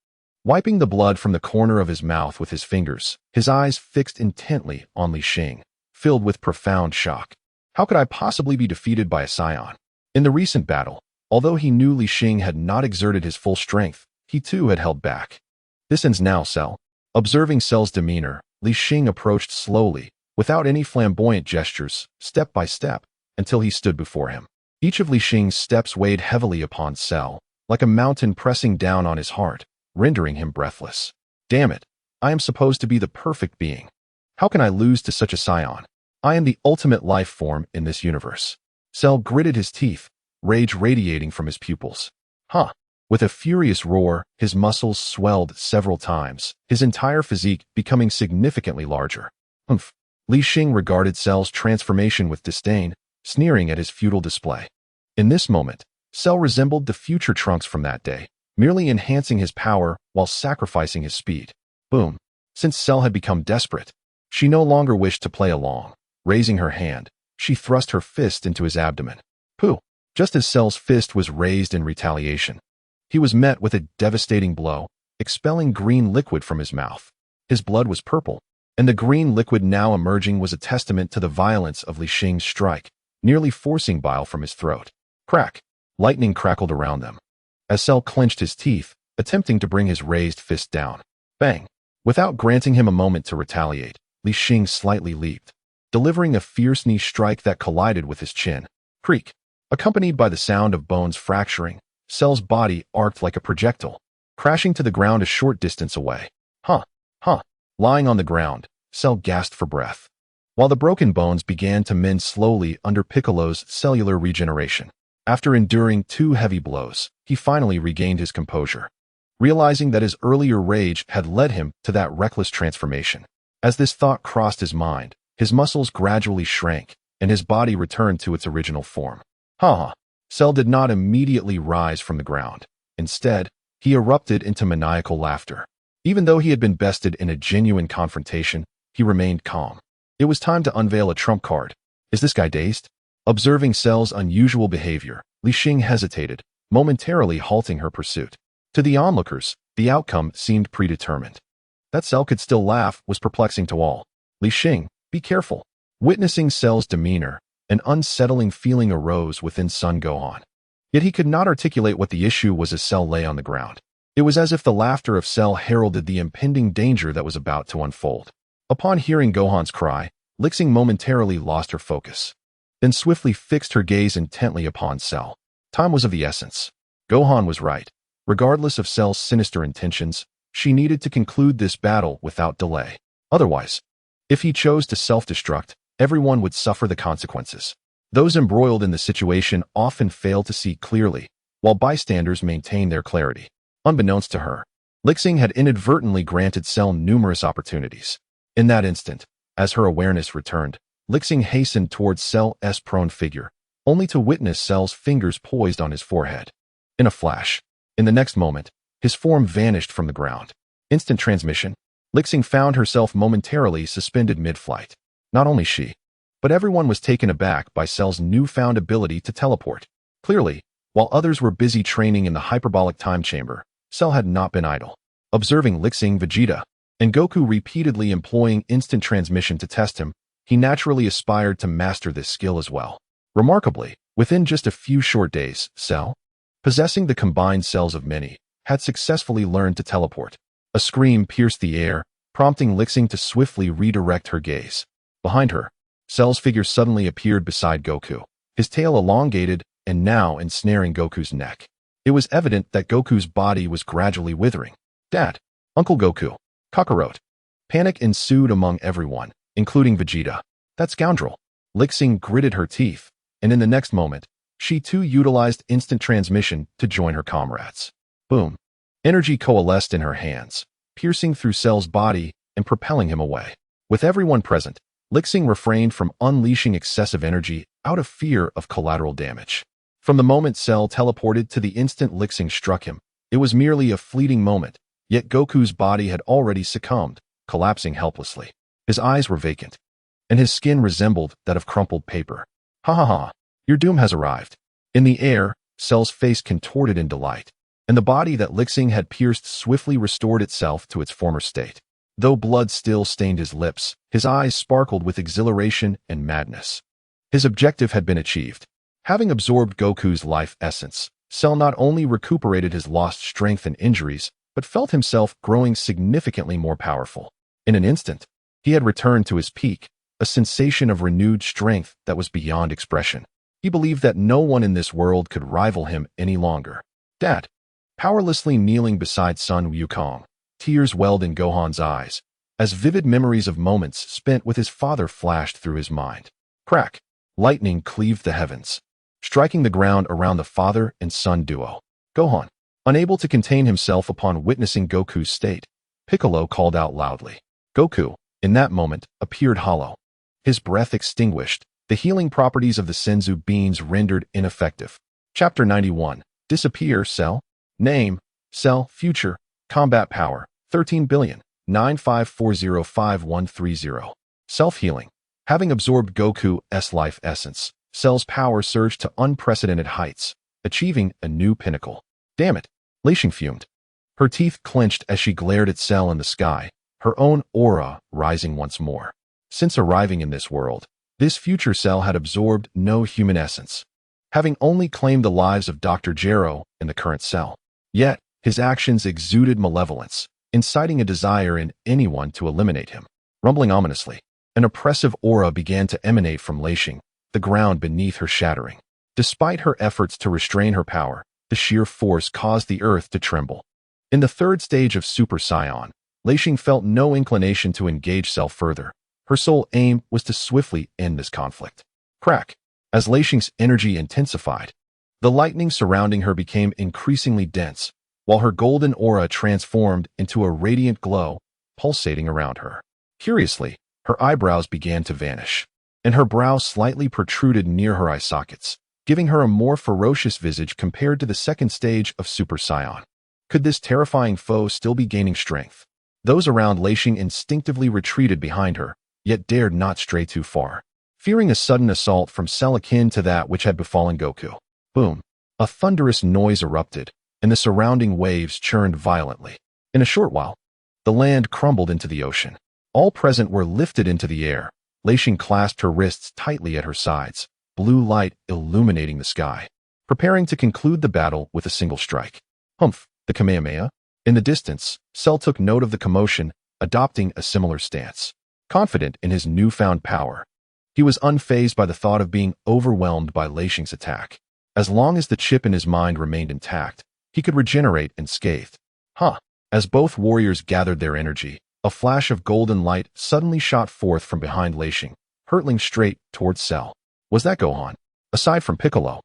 Wiping the blood from the corner of his mouth with his fingers, his eyes fixed intently on Li Xing, filled with profound shock. How could I possibly be defeated by a scion? In the recent battle, although he knew Li Xing had not exerted his full strength, he too had held back. This ends now, Cell. Observing Cell's demeanor, Li Xing approached slowly, without any flamboyant gestures, step by step, until he stood before him. Each of Li Xing's steps weighed heavily upon Cell, like a mountain pressing down on his heart, rendering him breathless. Damn it, I am supposed to be the perfect being. How can I lose to such a scion? I am the ultimate life form in this universe. Cell gritted his teeth, rage radiating from his pupils. Huh. With a furious roar, his muscles swelled several times, his entire physique becoming significantly larger. Humph. Li Xing regarded Cell's transformation with disdain, sneering at his futile display. In this moment, Cell resembled the future Trunks from that day, merely enhancing his power while sacrificing his speed. Boom. Since Cell had become desperate, she no longer wished to play along. Raising her hand, she thrust her fist into his abdomen. Pooh! Just as Cell's fist was raised in retaliation, he was met with a devastating blow, expelling green liquid from his mouth. His blood was purple, and the green liquid now emerging was a testament to the violence of Li Xing's strike, nearly forcing bile from his throat. Crack! Lightning crackled around them, as Cell clenched his teeth, attempting to bring his raised fist down. Bang! Without granting him a moment to retaliate, Li Xing slightly leaped, delivering a fierce knee strike that collided with his chin. Creak. Accompanied by the sound of bones fracturing, Cell's body arced like a projectile, crashing to the ground a short distance away. Huh. Lying on the ground, Cell gasped for breath, while the broken bones began to mend slowly under Piccolo's cellular regeneration. After enduring 2 heavy blows, he finally regained his composure, realizing that his earlier rage had led him to that reckless transformation. As this thought crossed his mind, his muscles gradually shrank, and his body returned to its original form. Cell did not immediately rise from the ground. Instead, he erupted into maniacal laughter. Even though he had been bested in a genuine confrontation, he remained calm. It was time to unveil a trump card. Is this guy dazed? Observing Cell's unusual behavior, Li Xing hesitated, momentarily halting her pursuit. To the onlookers, the outcome seemed predetermined. That Cell could still laugh was perplexing to all. Li Xing, be careful. Witnessing Cell's demeanor, an unsettling feeling arose within Son Gohan. Yet he could not articulate what the issue was as Cell lay on the ground. It was as if the laughter of Cell heralded the impending danger that was about to unfold. Upon hearing Gohan's cry, Li Xing momentarily lost her focus, then swiftly fixed her gaze intently upon Cell. Time was of the essence. Gohan was right. Regardless of Cell's sinister intentions, she needed to conclude this battle without delay. Otherwise, if he chose to self-destruct, everyone would suffer the consequences. Those embroiled in the situation often failed to see clearly, while bystanders maintained their clarity. Unbeknownst to her, Li Xing had inadvertently granted Cell numerous opportunities. In that instant, as her awareness returned, Li Xing hastened towards Cell's prone figure, only to witness Cell's fingers poised on his forehead. In a flash, in the next moment, his form vanished from the ground. Instant transmission. Li Xing found herself momentarily suspended mid-flight. Not only she, but everyone was taken aback by Cell's newfound ability to teleport. Clearly, while others were busy training in the hyperbolic time chamber, Cell had not been idle. Observing Li Xing, Vegeta, and Goku repeatedly employing instant transmission to test him, he naturally aspired to master this skill as well. Remarkably, within just a few short days, Cell, possessing the combined cells of many, had successfully learned to teleport. A scream pierced the air, prompting Li Xing to swiftly redirect her gaze. Behind her, Cell's figure suddenly appeared beside Goku, his tail elongated and now ensnaring Goku's neck. It was evident that Goku's body was gradually withering. Dad! Uncle Goku! Kakarot! Panic ensued among everyone, including Vegeta. That scoundrel! Li Xing gritted her teeth, and in the next moment, she too utilized instant transmission to join her comrades. Boom! Energy coalesced in her hands, piercing through Cell's body and propelling him away. With everyone present, Li Xing refrained from unleashing excessive energy out of fear of collateral damage. From the moment Cell teleported to the instant Li Xing struck him, it was merely a fleeting moment, yet Goku's body had already succumbed, collapsing helplessly. His eyes were vacant, and his skin resembled that of crumpled paper. Your doom has arrived. In the air, Cell's face contorted in delight, and the body that Li Xing had pierced swiftly restored itself to its former state. Though blood still stained his lips, his eyes sparkled with exhilaration and madness. His objective had been achieved. Having absorbed Goku's life essence, Cell not only recuperated his lost strength and injuries, but felt himself growing significantly more powerful. In an instant, he had returned to his peak, a sensation of renewed strength that was beyond expression. He believed that no one in this world could rival him any longer. Dad! Powerlessly kneeling beside Sun Wukong, tears welled in Gohan's eyes, as vivid memories of moments spent with his father flashed through his mind. Crack! Lightning cleaved the heavens, striking the ground around the father and son duo. Gohan, unable to contain himself upon witnessing Goku's state, Piccolo called out loudly. Goku, in that moment, appeared hollow. His breath extinguished, the healing properties of the Senzu beans rendered ineffective. Chapter 91. Disappear, Cell. Name, Cell. Future, combat power, 13,95405,130. Self-healing. Having absorbed Goku's life essence, Cell's power surged to unprecedented heights, achieving a new pinnacle. Damn it! Li Xing fumed. Her teeth clenched as she glared at Cell in the sky, her own aura rising once more. Since arriving in this world, this future Cell had absorbed no human essence, having only claimed the lives of Dr. Gero and the current Cell. Yet, his actions exuded malevolence, inciting a desire in anyone to eliminate him. rumbling ominously. An oppressive aura began to emanate from Li Xing, the ground beneath her shattering. Despite her efforts to restrain her power, the sheer force caused the earth to tremble. In the third stage of Super Saiyan, Li Xing felt no inclination to engage Cell further. Her sole aim was to swiftly end this conflict. Crack! As Li Xing's energy intensified, the lightning surrounding her became increasingly dense, while her golden aura transformed into a radiant glow, pulsating around her. Curiously, her eyebrows began to vanish, and her brow slightly protruded near her eye sockets, giving her a more ferocious visage compared to the second stage of Super Saiyan. Could this terrifying foe still be gaining strength? Those around Li Xing instinctively retreated behind her, yet dared not stray too far, fearing a sudden assault from Cell akin to that which had befallen Goku. Boom! A thunderous noise erupted, and the surrounding waves churned violently. In a short while, the land crumbled into the ocean. All present were lifted into the air. Li Xing clasped her wrists tightly at her sides, blue light illuminating the sky, preparing to conclude the battle with a single strike. Humph! The Kamehameha? In the distance, Cell took note of the commotion, adopting a similar stance. Confident in his newfound power, he was unfazed by the thought of being overwhelmed by Li Xing's attack. As long as the chip in his mind remained intact, he could regenerate unscathed. As both warriors gathered their energy, a flash of golden light suddenly shot forth from behind Li Xing, hurtling straight towards Cell. Was that Gohan? Aside from Piccolo,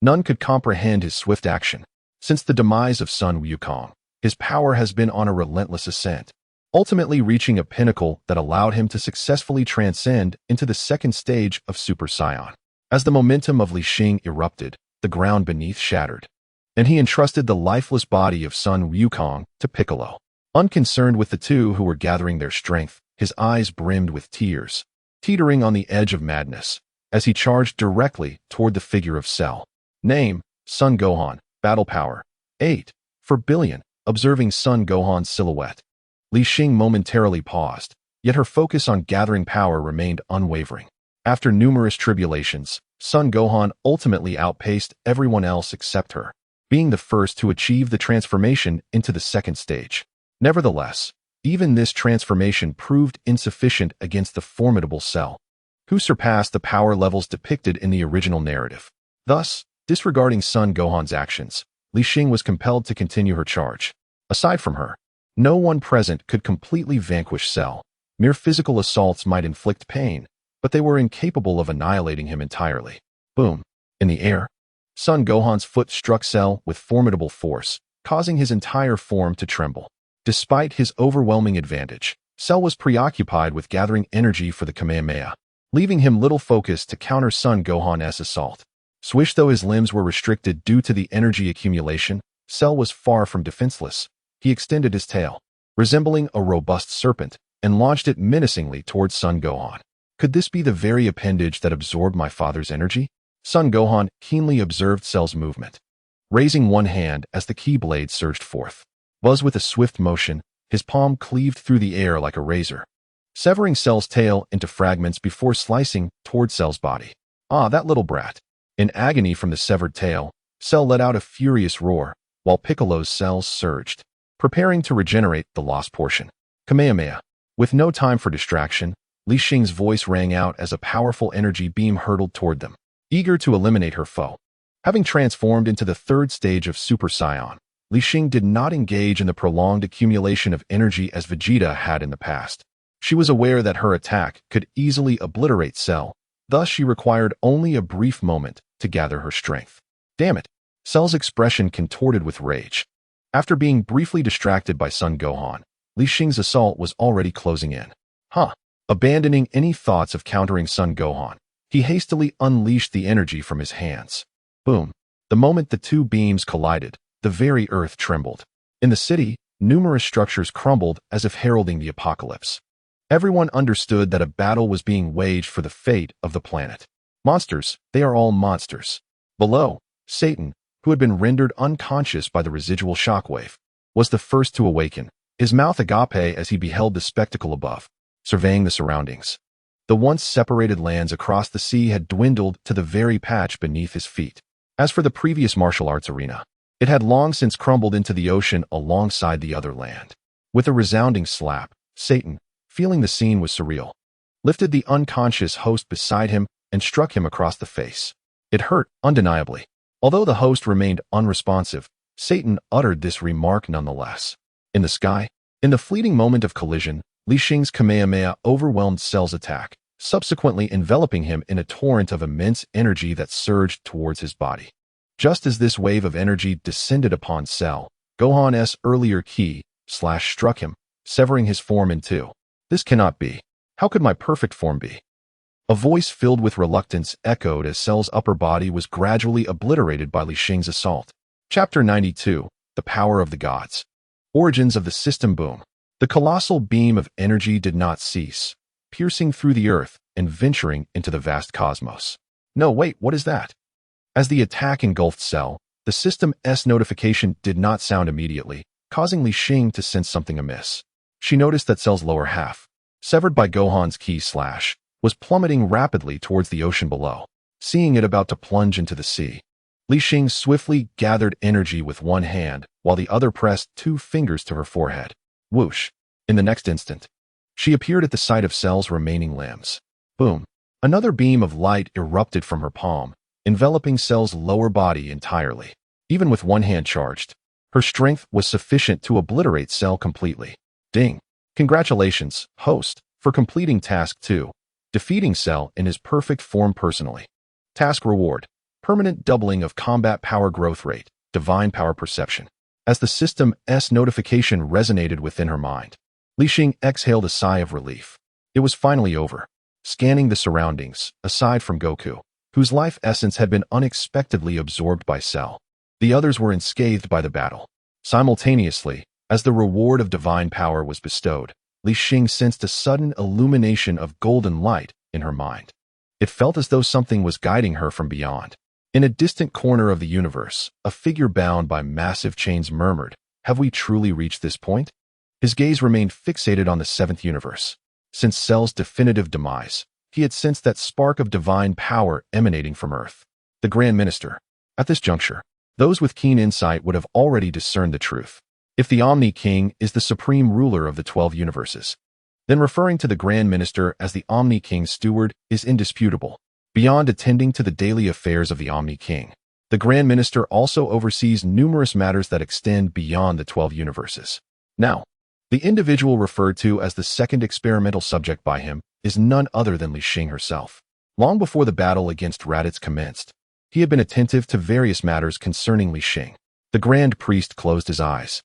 none could comprehend his swift action. Since the demise of Sun Wukong, his power has been on a relentless ascent, ultimately reaching a pinnacle that allowed him to successfully transcend into the second stage of Super Saiyan. As the momentum of Li Xing erupted, the ground beneath shattered, and he entrusted the lifeless body of Sun Wukong to Piccolo. Unconcerned with the two who were gathering their strength, his eyes brimmed with tears, teetering on the edge of madness, as he charged directly toward the figure of Cell. Name: Son Gohan. Battle power: 8 for billion. Observing Son Gohan's silhouette, Li Xing momentarily paused, yet her focus on gathering power remained unwavering. After numerous tribulations, Son Gohan ultimately outpaced everyone else except her, being the first to achieve the transformation into the second stage. Nevertheless, even this transformation proved insufficient against the formidable Cell, who surpassed the power levels depicted in the original narrative. Thus, disregarding Son Gohan's actions, Li Xing was compelled to continue her charge. Aside from her, no one present could completely vanquish Cell. Mere physical assaults might inflict pain, but they were incapable of annihilating him entirely. Boom! In the air, Son Gohan's foot struck Cell with formidable force, causing his entire form to tremble. Despite his overwhelming advantage, Cell was preoccupied with gathering energy for the Kamehameha, leaving him little focus to counter Son Gohan's assault. Swish though his limbs were restricted due to the energy accumulation, Cell was far from defenseless. He extended his tail, resembling a robust serpent, and launched it menacingly towards Son Gohan. Could this be the very appendage that absorbed my father's energy? Son Gohan keenly observed Cell's movement, raising one hand as the key blade surged forth. Buzz with a swift motion, his palm cleaved through the air like a razor, severing Cell's tail into fragments before slicing towards Cell's body. Ah, that little brat! In agony from the severed tail, Cell let out a furious roar, while Piccolo's cells surged, preparing to regenerate the lost portion. Kamehameha. With no time for distraction, Li Xing's voice rang out as a powerful energy beam hurtled toward them, eager to eliminate her foe. Having transformed into the third stage of Super Saiyan, Li Xing did not engage in the prolonged accumulation of energy as Vegeta had in the past. She was aware that her attack could easily obliterate Cell, thus she required only a brief moment to gather her strength. Damn it! Cell's expression contorted with rage. After being briefly distracted by Son Gohan, Li Xing's assault was already closing in. Abandoning any thoughts of countering Son Gohan, he hastily unleashed the energy from his hands. Boom! The moment the two beams collided, the very earth trembled. In the city, numerous structures crumbled as if heralding the apocalypse. Everyone understood that a battle was being waged for the fate of the planet. Monsters, they are all monsters. Below, Satan, who had been rendered unconscious by the residual shockwave, was the first to awaken, his mouth agape as he beheld the spectacle above, surveying the surroundings. The once separated lands across the sea had dwindled to the very patch beneath his feet. As for the previous martial arts arena, it had long since crumbled into the ocean alongside the other land. With a resounding slap, Satan, feeling the scene was surreal, lifted the unconscious host beside him and struck him across the face. It hurt, undeniably. Although the host remained unresponsive, Satan uttered this remark nonetheless. In the sky, in the fleeting moment of collision, Li Xing's Kamehameha overwhelmed Cell's attack, subsequently enveloping him in a torrent of immense energy that surged towards his body. Just as this wave of energy descended upon Cell, Gohan's earlier ki struck him, severing his form in two. This cannot be. How could my perfect form be? A voice filled with reluctance echoed as Cell's upper body was gradually obliterated by Li Xing's assault. Chapter 92, The Power of the Gods. Origins of the System Boom. The colossal beam of energy did not cease, piercing through the earth and venturing into the vast cosmos. No, wait, what is that? As the attack engulfed Cell, the system's notification did not sound immediately, causing Li Xing to sense something amiss. She noticed that Cell's lower half, severed by Gohan's ki was plummeting rapidly towards the ocean below. Seeing it about to plunge into the sea, Li Xing swiftly gathered energy with one hand while the other pressed 2 fingers to her forehead. Whoosh! In the next instant, she appeared at the sight of Cell's remaining limbs. Boom! Another beam of light erupted from her palm, enveloping Cell's lower body entirely. Even with one hand charged, her strength was sufficient to obliterate Cell completely. Ding! Congratulations, host, for completing Task 2, defeating Cell in his perfect form personally. Task reward: permanent doubling of combat power growth rate, divine power perception. As the system's notification resonated within her mind, Li Xing exhaled a sigh of relief. It was finally over. Scanning the surroundings, aside from Goku, whose life essence had been unexpectedly absorbed by Cell, the others were unscathed by the battle. Simultaneously, as the reward of divine power was bestowed, Li Xing sensed a sudden illumination of golden light in her mind. It felt as though something was guiding her from beyond. In a distant corner of the universe, a figure bound by massive chains murmured, "Have we truly reached this point?" His gaze remained fixated on the 7th universe. Since Cell's definitive demise, he had sensed that spark of divine power emanating from Earth. The Grand Minister. At this juncture, those with keen insight would have already discerned the truth. If the Omni-King is the supreme ruler of the 12 universes, then referring to the Grand Minister as the Omni-King's steward is indisputable. Beyond attending to the daily affairs of the Omni-King, the Grand Minister also oversees numerous matters that extend beyond the 12 universes. Now, the individual referred to as the second experimental subject by him is none other than Li Xing herself. Long before the battle against Raditz commenced, he had been attentive to various matters concerning Li Xing. The Grand Priest closed his eyes,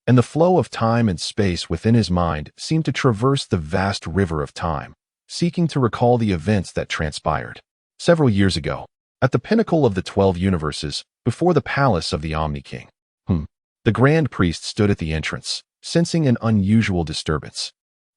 and the flow of time and space within his mind seemed to traverse the vast river of time, seeking to recall the events that transpired. Several years ago, at the pinnacle of the 12 universes, before the palace of the Omni-King, the Grand Priest stood at the entrance, sensing an unusual disturbance.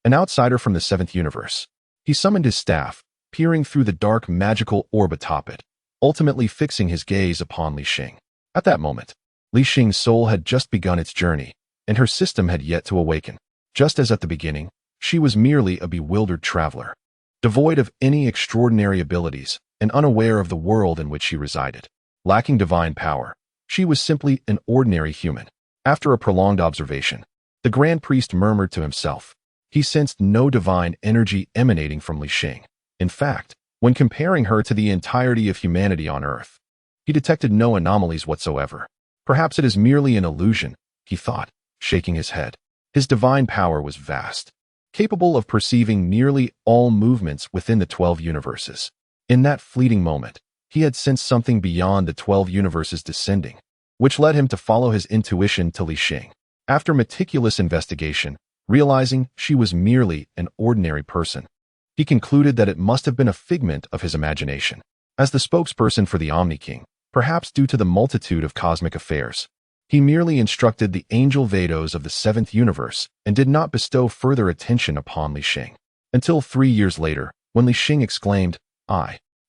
An outsider from the 7th universe, he summoned his staff, peering through the dark magical orb atop it, ultimately fixing his gaze upon Li Xing. At that moment, Li Xing's soul had just begun its journey, and her system had yet to awaken. Just as at the beginning, she was merely a bewildered traveler, devoid of any extraordinary abilities and unaware of the world in which she resided. Lacking divine power, she was simply an ordinary human. After a prolonged observation, the Grand Priest murmured to himself. He sensed no divine energy emanating from Li Xing. In fact, when comparing her to the entirety of humanity on Earth, he detected no anomalies whatsoever. Perhaps it is merely an illusion, he thought, shaking his head. His divine power was vast, capable of perceiving nearly all movements within the 12 universes. In that fleeting moment, he had sensed something beyond the 12 universes descending, which led him to follow his intuition to Li Xing. After meticulous investigation, realizing she was merely an ordinary person, he concluded that it must have been a figment of his imagination. As the spokesperson for the Omni-King, perhaps due to the multitude of cosmic affairs, he merely instructed the angel Vados of the 7th universe and did not bestow further attention upon Li Xing. Until 3 years later, when Li Xing exclaimed,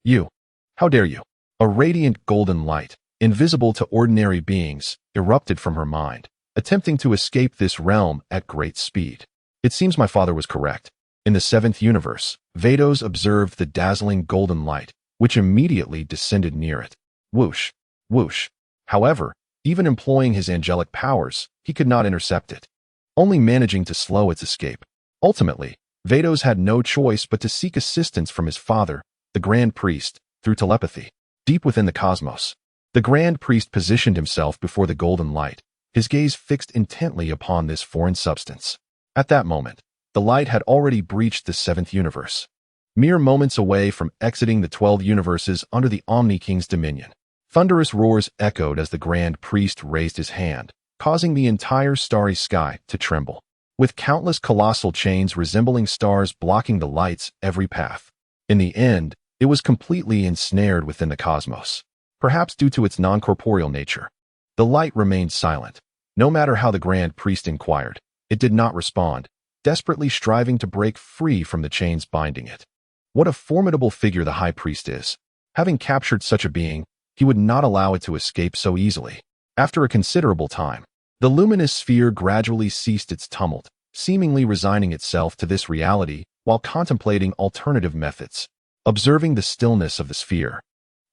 "You! How dare you!" A radiant golden light, invisible to ordinary beings, erupted from her mind, attempting to escape this realm at great speed. It seems my father was correct. In the 7th universe, Vados observed the dazzling golden light, which immediately descended near it. Whoosh! Whoosh! However, even employing his angelic powers, he could not intercept it, only managing to slow its escape. Ultimately, Vados had no choice but to seek assistance from his father, the Grand Priest, through telepathy. Deep within the cosmos, the Grand Priest positioned himself before the golden light, his gaze fixed intently upon this foreign substance. At that moment, the light had already breached the 7th universe, mere moments away from exiting the 12 universes under the Omni-King's dominion. Thunderous roars echoed as the Grand Priest raised his hand, causing the entire starry sky to tremble, with countless colossal chains resembling stars blocking the light's every path. In the end, it was completely ensnared within the cosmos, perhaps due to its non-corporeal nature. The light remained silent. No matter how the Grand Priest inquired, it did not respond, desperately striving to break free from the chains binding it. What a formidable figure the High Priest is. Having captured such a being, he would not allow it to escape so easily. After a considerable time, the luminous sphere gradually ceased its tumult, seemingly resigning itself to this reality while contemplating alternative methods. Observing the stillness of the sphere,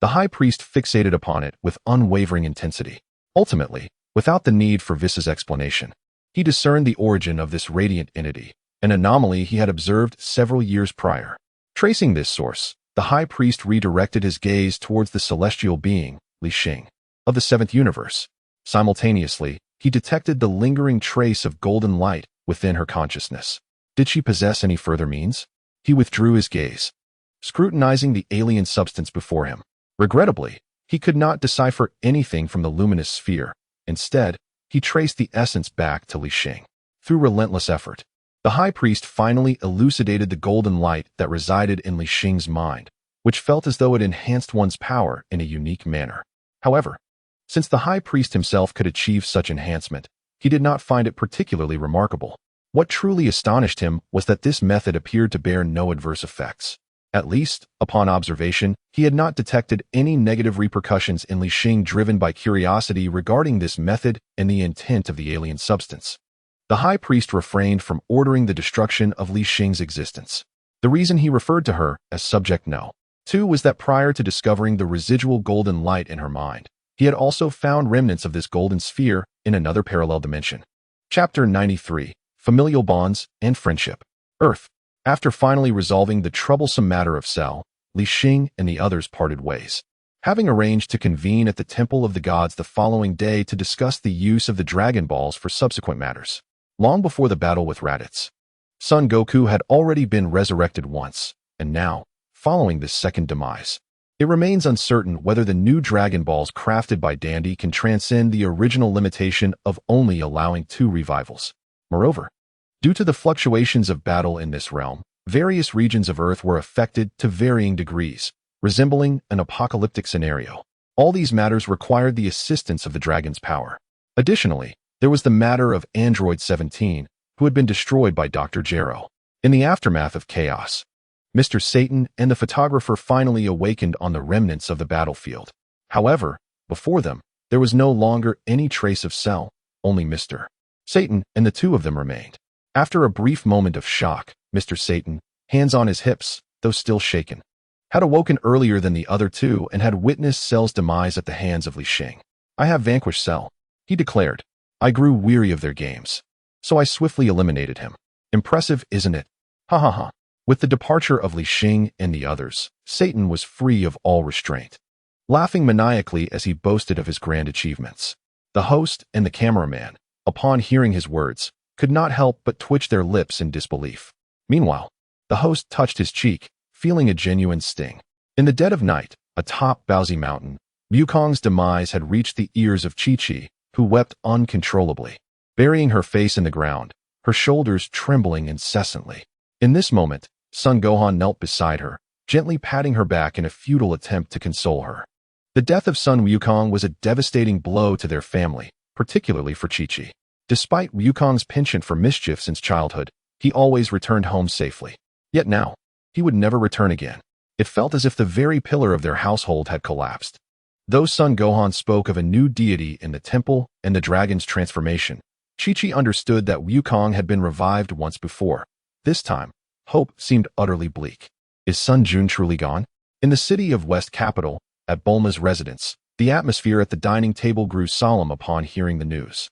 the High Priest fixated upon it with unwavering intensity. Ultimately, without the need for Vis's explanation, he discerned the origin of this radiant entity, an anomaly he had observed several years prior. Tracing this source, the High Priest redirected his gaze towards the celestial being, Li Xing, of the 7th universe. Simultaneously, he detected the lingering trace of golden light within her consciousness. Did she possess any further means? He withdrew his gaze, scrutinizing the alien substance before him. Regrettably, he could not decipher anything from the luminous sphere. Instead, he traced the essence back to Li Xing. Through relentless effort, the High Priest finally elucidated the golden light that resided in Li Xing's mind, which felt as though it enhanced one's power in a unique manner. However, since the High Priest himself could achieve such enhancement, he did not find it particularly remarkable. What truly astonished him was that this method appeared to bear no adverse effects. At least, upon observation, he had not detected any negative repercussions in Li Xing driven by curiosity regarding this method and the intent of the alien substance. The High Priest refrained from ordering the destruction of Li Xing's existence. The reason he referred to her as Subject No. 2 was that prior to discovering the residual golden light in her mind, he had also found remnants of this golden sphere in another parallel dimension. Chapter 93, Familial Bonds and Friendship. Earth. After finally resolving the troublesome matter of Cell, Li Xing and the others parted ways, having arranged to convene at the Temple of the Gods the following day to discuss the use of the Dragon Balls for subsequent matters. Long before the battle with Raditz, Son Goku had already been resurrected once, and now, following this second demise, it remains uncertain whether the new Dragon Balls crafted by Dandy can transcend the original limitation of only allowing 2 revivals. Moreover, due to the fluctuations of battle in this realm, various regions of Earth were affected to varying degrees, resembling an apocalyptic scenario. All these matters required the assistance of the dragon's power. Additionally, there was the matter of Android 17, who had been destroyed by Dr. Gero. In the aftermath of chaos, Mr. Satan and the photographer finally awakened on the remnants of the battlefield. However, before them, there was no longer any trace of Cell, only Mr. Satan and the 2 of them remained. After a brief moment of shock, Mr. Satan, hands on his hips, though still shaken, had awoken earlier than the other 2 and had witnessed Cell's demise at the hands of Li Xing. "I have vanquished Cell," he declared. "I grew weary of their games, so I swiftly eliminated him. Impressive, isn't it? Ha ha ha." With the departure of Li Xing and the others, Satan was free of all restraint, laughing maniacally as he boasted of his grand achievements. The host and the cameraman, upon hearing his words, could not help but twitch their lips in disbelief. Meanwhile, the host touched his cheek, feeling a genuine sting. In the dead of night, atop Baozi Mountain, Wukong's demise had reached the ears of Chi-Chi, who wept uncontrollably, burying her face in the ground, her shoulders trembling incessantly. In this moment, Son Gohan knelt beside her, gently patting her back in a futile attempt to console her. The death of Son Wukong was a devastating blow to their family, particularly for Chi-Chi. Despite Wukong's penchant for mischief since childhood, he always returned home safely. Yet now, he would never return again. It felt as if the very pillar of their household had collapsed. Though Son Gohan spoke of a new deity in the temple and the dragon's transformation, Chi-Chi understood that Wukong had been revived once before. This time, hope seemed utterly bleak. Is Sun Jun truly gone? In the city of West Capital, at Bulma's residence, the atmosphere at the dining table grew solemn upon hearing the news.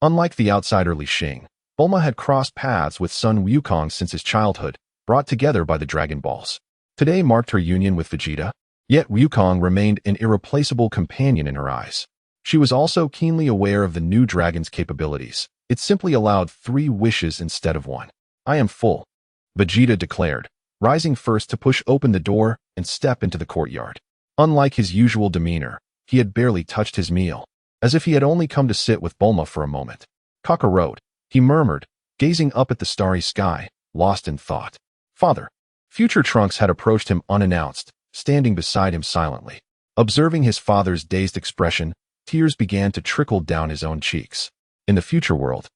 Unlike the outsider Li Xing, Bulma had crossed paths with son Wukong since his childhood, brought together by the Dragon Balls. Today marked her union with Vegeta, yet Wukong remained an irreplaceable companion in her eyes. She was also keenly aware of the new dragon's capabilities. It simply allowed 3 wishes instead of 1. "I am full," Vegeta declared, rising first to push open the door and step into the courtyard. Unlike his usual demeanor, he had barely touched his meal, as if he had only come to sit with Bulma for a moment. "Kakarot," he murmured, gazing up at the starry sky, lost in thought. "Father." Future Trunks had approached him unannounced, standing beside him silently. Observing his father's dazed expression, tears began to trickle down his own cheeks. In the future world,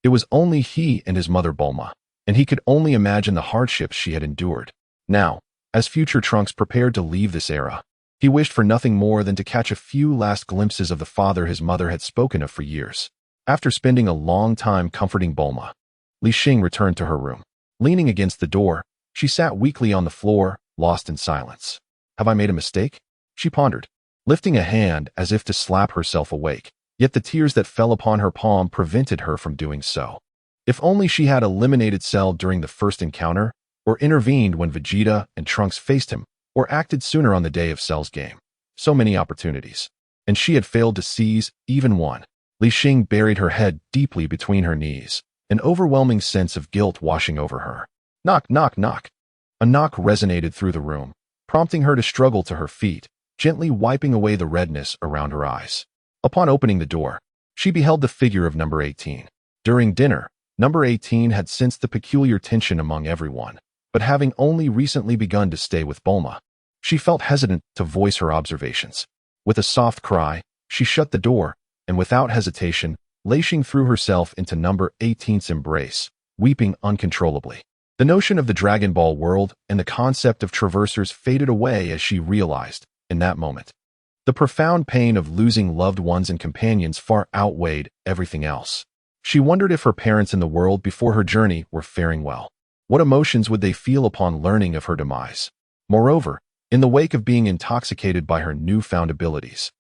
it was only he and his mother Bulma, and he could only imagine the hardships she had endured. Now, as Future Trunks prepared to leave this era, he wished for nothing more than to catch a few last glimpses of the father his mother had spoken of for years. After spending a long time comforting Bulma, Li Xing returned to her room. Leaning against the door, she sat weakly on the floor, lost in silence. "Have I made a mistake?" she pondered, lifting a hand as if to slap herself awake, yet the tears that fell upon her palm prevented her from doing so. If only she had eliminated Cell during the first encounter, or intervened when Vegeta and Trunks faced him, or acted sooner on the day of Cell's game. So many opportunities, and she had failed to seize even one. Li Xing buried her head deeply between her knees, an overwhelming sense of guilt washing over her. Knock, knock, knock. A knock resonated through the room, prompting her to struggle to her feet, gently wiping away the redness around her eyes. Upon opening the door, she beheld the figure of number 18. During dinner, number 18 had sensed the peculiar tension among everyone, but having only recently begun to stay with Bulma, she felt hesitant to voice her observations. With a soft cry, she shut the door, and without hesitation, Li Xing threw herself into number 18's embrace, weeping uncontrollably. The notion of the Dragon Ball world and the concept of traversers faded away as she realized, in that moment, the profound pain of losing loved ones and companions far outweighed everything else. She wondered if her parents in the world before her journey were faring well. What emotions would they feel upon learning of her demise? Moreover, in the wake of being intoxicated by her newfound abilities,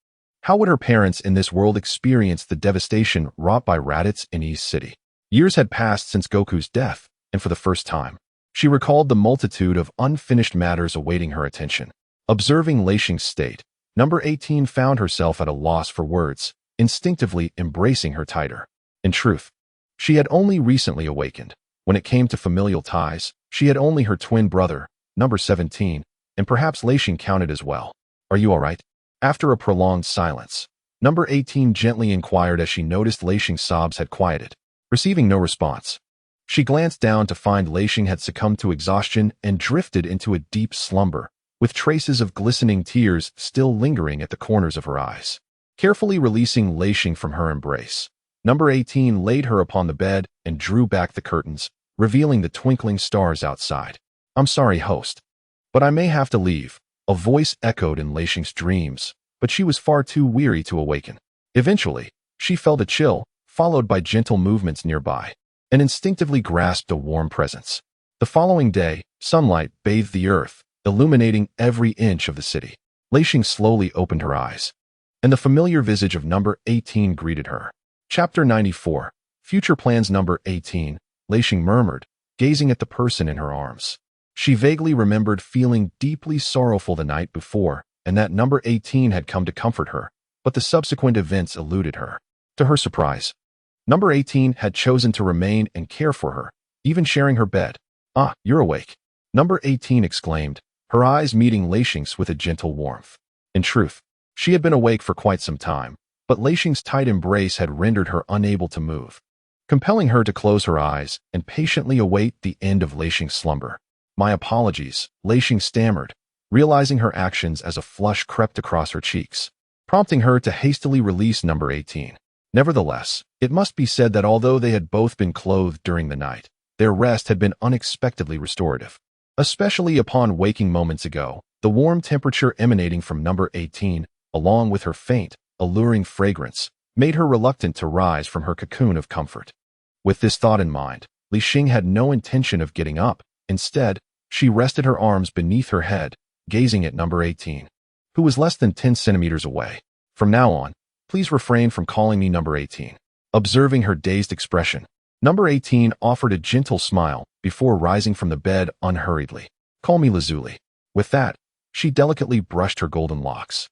how would her parents in this world experience the devastation wrought by Raditz in East City? Years had passed since Goku's death, and for the first time, she recalled the multitude of unfinished matters awaiting her attention. Observing Li Xing's state, number 18 found herself at a loss for words, instinctively embracing her tighter. In truth, she had only recently awakened. When it came to familial ties, she had only her twin brother, number 17, and perhaps Li Xing counted as well. "Are you all right?" After a prolonged silence, number 18 gently inquired as she noticed Li Xing's sobs had quieted. Receiving no response, she glanced down to find Li Xing had succumbed to exhaustion and drifted into a deep slumber, with traces of glistening tears still lingering at the corners of her eyes. Carefully releasing Li Xing from her embrace, number 18 laid her upon the bed and drew back the curtains, revealing the twinkling stars outside. "I'm sorry, host, but I may have to leave," a voice echoed in Li Xing's dreams, but she was far too weary to awaken. Eventually, she felt a chill, followed by gentle movements nearby, and instinctively grasped a warm presence. The following day, sunlight bathed the earth, illuminating every inch of the city. Li Xing slowly opened her eyes, and the familiar visage of number 18 greeted her. Chapter 94. Future Plans. Number 18, Li Xing murmured, gazing at the person in her arms. She vaguely remembered feeling deeply sorrowful the night before, and that number 18 had come to comfort her, but the subsequent events eluded her. To her surprise, number 18 had chosen to remain and care for her, even sharing her bed. "Ah, you're awake," number 18 exclaimed, her eyes meeting Li Xing's with a gentle warmth. In truth, she had been awake for quite some time, but Li Xing's tight embrace had rendered her unable to move, compelling her to close her eyes and patiently await the end of Li Xing's slumber. "My apologies," Li Xing stammered, realizing her actions as a flush crept across her cheeks, prompting her to hastily release number 18. Nevertheless, it must be said that although they had both been clothed during the night, their rest had been unexpectedly restorative. Especially upon waking moments ago, the warm temperature emanating from number 18, along with her faint, alluring fragrance, made her reluctant to rise from her cocoon of comfort. With this thought in mind, Li Xing had no intention of getting up. Instead, she rested her arms beneath her head, gazing at number 18, who was less than 10 centimeters away. "From now on, please refrain from calling me number 18. Observing her dazed expression, Number 18 offered a gentle smile before rising from the bed unhurriedly. Call me Lazuli. With that, she delicately brushed her golden locks,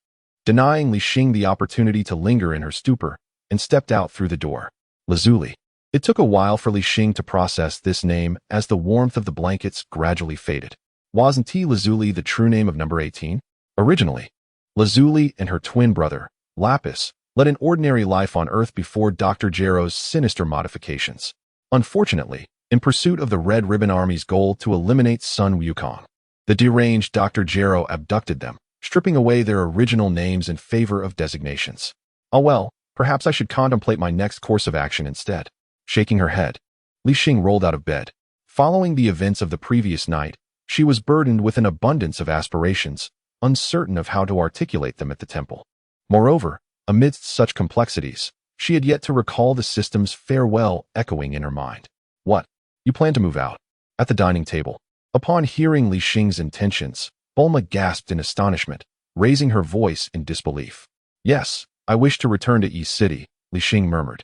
denying Li Xing the opportunity to linger in her stupor, and stepped out through the door. Lazuli. It took a while for Li Xing to process this name as the warmth of the blankets gradually faded. Wasn't Lazuli the true name of number 18? Originally, Lazuli and her twin brother, Lapis, led an ordinary life on Earth before Dr. Gero's sinister modifications. Unfortunately, in pursuit of the Red Ribbon Army's goal to eliminate Sun Wukong, the deranged Dr. Gero abducted them, stripping away their original names in favor of designations. Oh well, perhaps I should contemplate my next course of action instead. Shaking her head, Li Xing rolled out of bed. Following the events of the previous night, she was burdened with an abundance of aspirations, uncertain of how to articulate them at the temple. Moreover, amidst such complexities, she had yet to recall the system's farewell echoing in her mind. What? You plan to move out? At the dining table. Upon hearing Li Xing's intentions, Bulma gasped in astonishment, raising her voice in disbelief. Yes, I wish to return to East City, Li Xing murmured.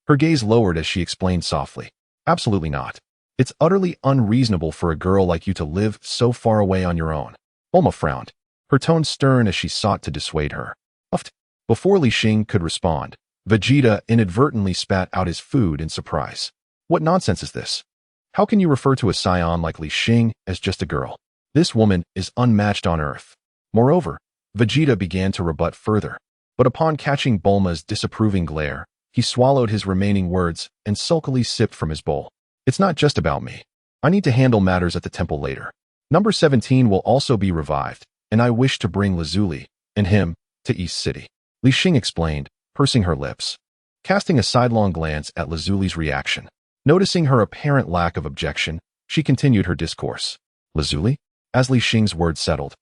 Her gaze lowered as she explained softly. Absolutely not. It's utterly unreasonable for a girl like you to live so far away on your own. Bulma frowned, her tone stern as she sought to dissuade her. Uffed. Before Li Xing could respond, Vegeta inadvertently spat out his food in surprise. What nonsense is this? How can you refer to a scion like Li Xing as just a girl? This woman is unmatched on Earth. Moreover, Vegeta began to rebut further, but upon catching Bulma's disapproving glare, he swallowed his remaining words and sulkily sipped from his bowl. It's not just about me. I need to handle matters at the temple later. Number 17 will also be revived, and I wish to bring Lazuli and him to East City. Li Xing explained, pursing her lips. Casting a sidelong glance at Lazuli's reaction, noticing her apparent lack of objection, she continued her discourse. Lazuli? As Li Xing's words settled,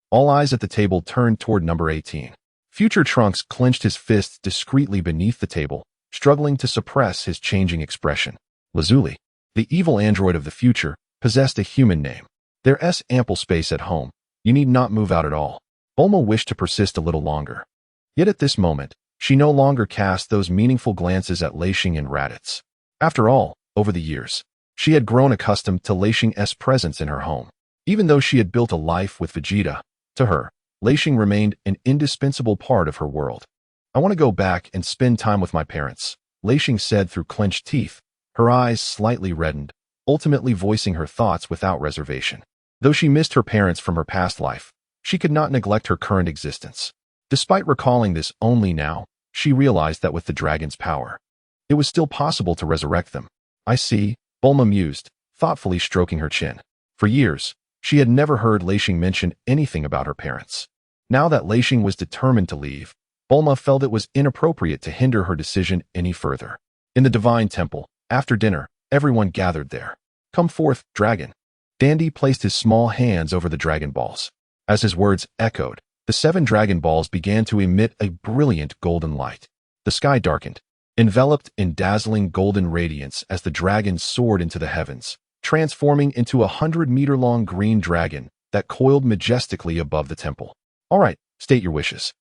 all eyes at the table turned toward number 18. Future Trunks clenched his fists discreetly beneath the table, struggling to suppress his changing expression. Lazuli, the evil android of the future, possessed a human name. There's ample space at home. You need not move out at all. Bulma wished to persist a little longer. Yet at this moment, she no longer cast those meaningful glances at Li Xing and Raditz. After all, over the years, she had grown accustomed to Li Xing's presence in her home. Even though she had built a life with Vegeta, to her, Li Xing remained an indispensable part of her world. I want to go back and spend time with my parents, Li Xing said through clenched teeth, her eyes slightly reddened, ultimately voicing her thoughts without reservation. Though she missed her parents from her past life, she could not neglect her current existence. Despite recalling this only now, she realized that with the dragon's power, it was still possible to resurrect them. I see, Bulma mused, thoughtfully stroking her chin. For years, she had never heard Li Xing mention anything about her parents. Now that Li Xing was determined to leave, Bulma felt it was inappropriate to hinder her decision any further. In the Divine Temple, after dinner, everyone gathered there. Come forth, dragon. Dandy placed his small hands over the Dragon Balls. As his words echoed, the 7 Dragon Balls began to emit a brilliant golden light. The sky darkened, enveloped in dazzling golden radiance as the dragons soared into the heavens, transforming into a 100-meter-long green dragon that coiled majestically above the temple. All right, state your wishes.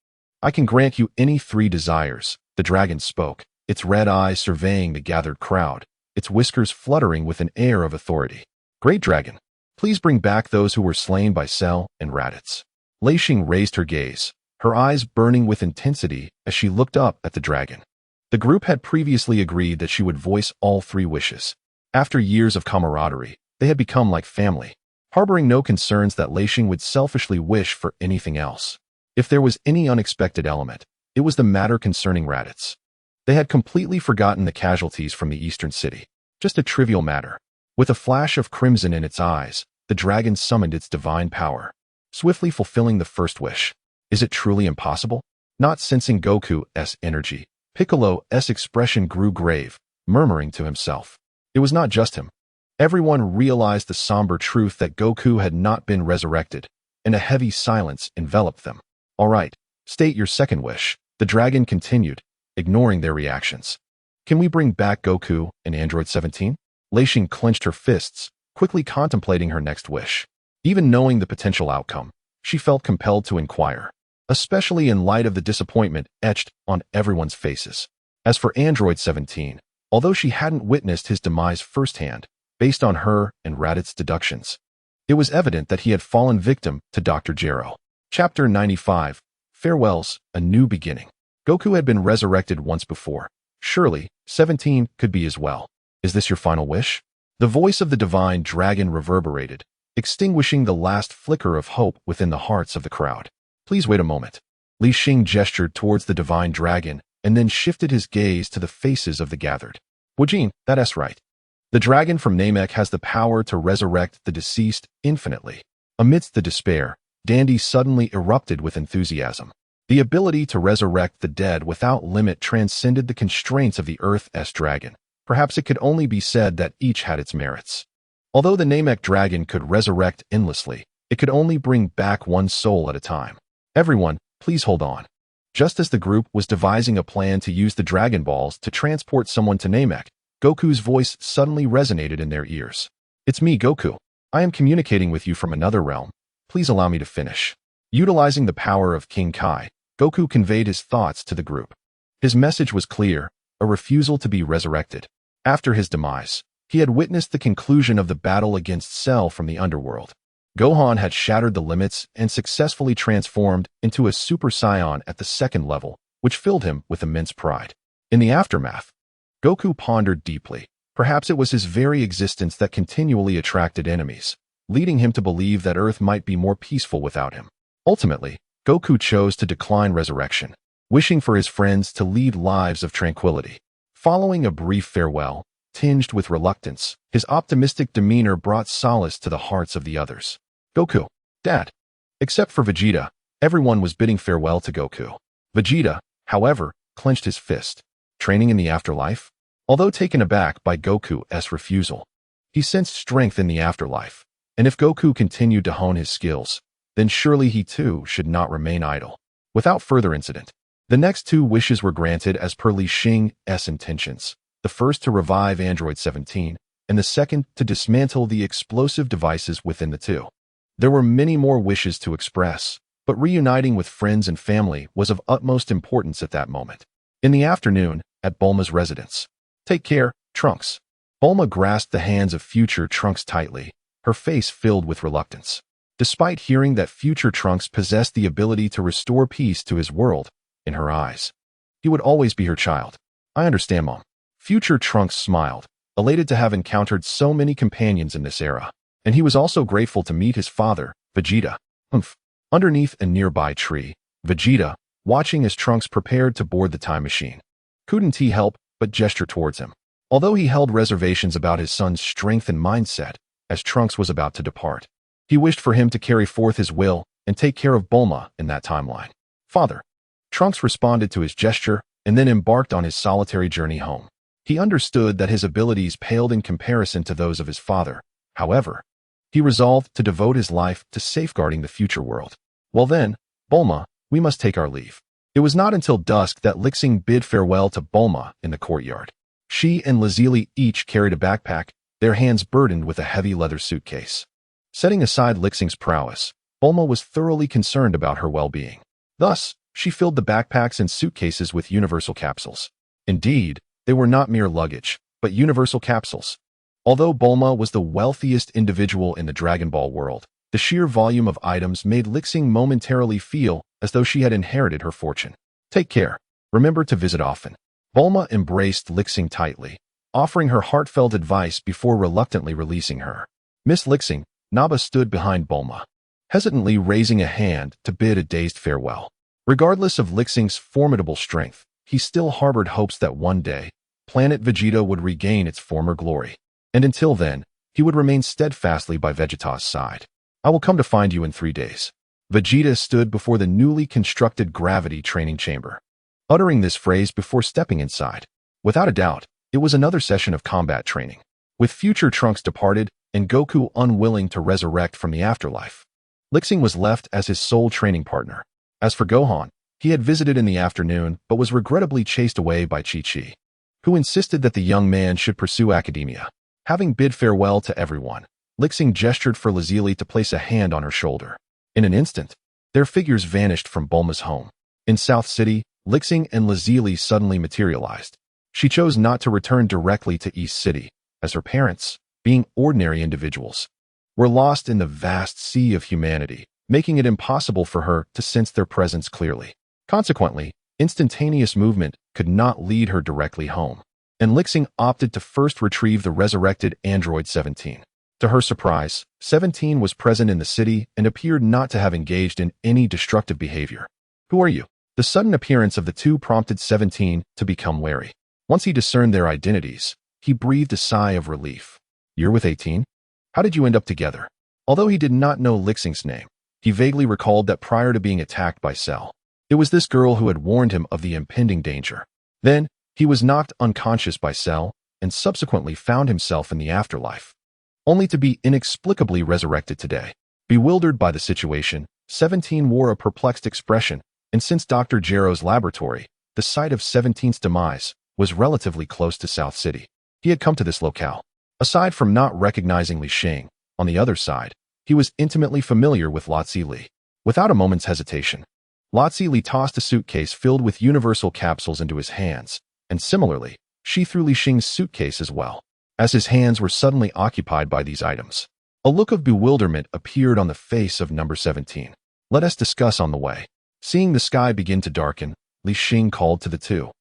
I can grant you any 3 desires, the dragon spoke, its red eyes surveying the gathered crowd, its whiskers fluttering with an air of authority. Great dragon, please bring back those who were slain by Cell and Raditz. Li Xing raised her gaze, her eyes burning with intensity as she looked up at the dragon. The group had previously agreed that she would voice all 3 wishes. After years of camaraderie, they had become like family, harboring no concerns that Li Xing would selfishly wish for anything else. If there was any unexpected element, it was the matter concerning Raditz. They had completely forgotten the casualties from the eastern city. Just a trivial matter. With a flash of crimson in its eyes, the dragon summoned its divine power, swiftly fulfilling the first wish. Is it truly impossible? Not sensing Goku's energy, Piccolo's expression grew grave, murmuring to himself. It was not just him. Everyone realized the somber truth that Goku had not been resurrected, and a heavy silence enveloped them. All right, state your second wish, the dragon continued, ignoring their reactions. Can we bring back Goku and Android 17? Li Xing clenched her fists, quickly contemplating her next wish. Even knowing the potential outcome, she felt compelled to inquire, especially in light of the disappointment etched on everyone's faces. As for Android 17, although she hadn't witnessed his demise firsthand, based on her and Raditz's deductions. It was evident that he had fallen victim to Dr. Gero. Chapter 95. Farewells, a new beginning. Goku had been resurrected once before. Surely, 17 could be as well. Is this your final wish? The voice of the divine dragon reverberated, extinguishing the last flicker of hope within the hearts of the crowd. Please wait a moment. Li Xing gestured towards the divine dragon and then shifted his gaze to the faces of the gathered. Wujin, that's right. The dragon from Namek has the power to resurrect the deceased infinitely. Amidst the despair, Dandy suddenly erupted with enthusiasm. The ability to resurrect the dead without limit transcended the constraints of the Earth's dragon. Perhaps it could only be said that each had its merits. Although the Namek dragon could resurrect endlessly, it could only bring back one soul at a time. Everyone, please hold on. Just as the group was devising a plan to use the Dragon Balls to transport someone to Namek, Goku's voice suddenly resonated in their ears. It's me, Goku. I am communicating with you from another realm. Please allow me to finish. Utilizing the power of King Kai, Goku conveyed his thoughts to the group. His message was clear, a refusal to be resurrected. After his demise, he had witnessed the conclusion of the battle against Cell from the underworld. Gohan had shattered the limits and successfully transformed into a Super Saiyan at the second level, which filled him with immense pride. In the aftermath, Goku pondered deeply. Perhaps it was his very existence that continually attracted enemies, leading him to believe that Earth might be more peaceful without him. Ultimately, Goku chose to decline resurrection, wishing for his friends to lead lives of tranquility. Following a brief farewell, tinged with reluctance, his optimistic demeanor brought solace to the hearts of the others. Goku, Dad. Except for Vegeta, everyone was bidding farewell to Goku. Vegeta, however, clenched his fist. Training in the afterlife? Although taken aback by Goku's refusal, he sensed strength in the afterlife, and if Goku continued to hone his skills, then surely he too should not remain idle. Without further incident, the next two wishes were granted as per Li Xing's intentions, the first to revive Android 17, and the second to dismantle the explosive devices within the two. There were many more wishes to express, but reuniting with friends and family was of utmost importance at that moment. In the afternoon, at Bulma's residence. Take care, Trunks. Bulma grasped the hands of future Trunks tightly, her face filled with reluctance. Despite hearing that future Trunks possessed the ability to restore peace to his world, in her eyes, he would always be her child. I understand, Mom. Future Trunks smiled, elated to have encountered so many companions in this era, and he was also grateful to meet his father, Vegeta. Underneath a nearby tree, Vegeta, watching as Trunks prepared to board the time machine, couldn't he help but gesture towards him. Although he held reservations about his son's strength and mindset, as Trunks was about to depart, he wished for him to carry forth his will and take care of Bulma in that timeline. Father. Trunks responded to his gesture and then embarked on his solitary journey home. He understood that his abilities paled in comparison to those of his father. However, he resolved to devote his life to safeguarding the future world. Well then, Bulma, we must take our leave. It was not until dusk that Li Xing bid farewell to Bulma in the courtyard. She and Lazili each carried a backpack, their hands burdened with a heavy leather suitcase. Setting aside Li Xing's prowess, Bulma was thoroughly concerned about her well-being. Thus, she filled the backpacks and suitcases with universal capsules. Indeed, they were not mere luggage, but universal capsules. Although Bulma was the wealthiest individual in the Dragon Ball world, the sheer volume of items made Li Xing momentarily feel as though she had inherited her fortune. Take care. Remember to visit often. Bulma embraced Li Xing tightly, offering her heartfelt advice before reluctantly releasing her. Miss Li Xing, Naba stood behind Bulma, hesitantly raising a hand to bid a dazed farewell. Regardless of Li Xing's formidable strength, he still harbored hopes that one day, Planet Vegeta would regain its former glory. And until then, he would remain steadfastly by Vegeta's side. I will come to find you in 3 days. Vegeta stood before the newly constructed gravity training chamber, uttering this phrase before stepping inside. Without a doubt, it was another session of combat training. With future Trunks departed and Goku unwilling to resurrect from the afterlife, Li Xing was left as his sole training partner. As for Gohan, he had visited in the afternoon but was regrettably chased away by Chi-Chi, who insisted that the young man should pursue academia. Having bid farewell to everyone, Li Xing gestured for Lazili to place a hand on her shoulder. In an instant, their figures vanished from Bulma's home. In South City, Li Xing and Lazili suddenly materialized. She chose not to return directly to East City, as her parents, being ordinary individuals, were lost in the vast sea of humanity, making it impossible for her to sense their presence clearly. Consequently, instantaneous movement could not lead her directly home, and Li Xing opted to first retrieve the resurrected android 17. To her surprise, 17 was present in the city and appeared not to have engaged in any destructive behavior. "Who are you?" The sudden appearance of the two prompted 17 to become wary. Once he discerned their identities, he breathed a sigh of relief. "You're with 18? How did you end up together?" Although he did not know Li Xing's name, he vaguely recalled that prior to being attacked by Cell, it was this girl who had warned him of the impending danger. Then, he was knocked unconscious by Cell and subsequently found himself in the afterlife, only to be inexplicably resurrected today. Bewildered by the situation, 17 wore a perplexed expression, and since Dr. Jero's laboratory, the site of 17's demise, was relatively close to South City, he had come to this locale. Aside from not recognizing Li Xing, on the other side, he was intimately familiar with Li. Without a moment's hesitation, Li tossed a suitcase filled with universal capsules into his hands, and similarly, she threw Li Xing's suitcase as well. As his hands were suddenly occupied by these items, a look of bewilderment appeared on the face of number 17. "Let us discuss on the way." Seeing the sky begin to darken, Li Xing called to the two,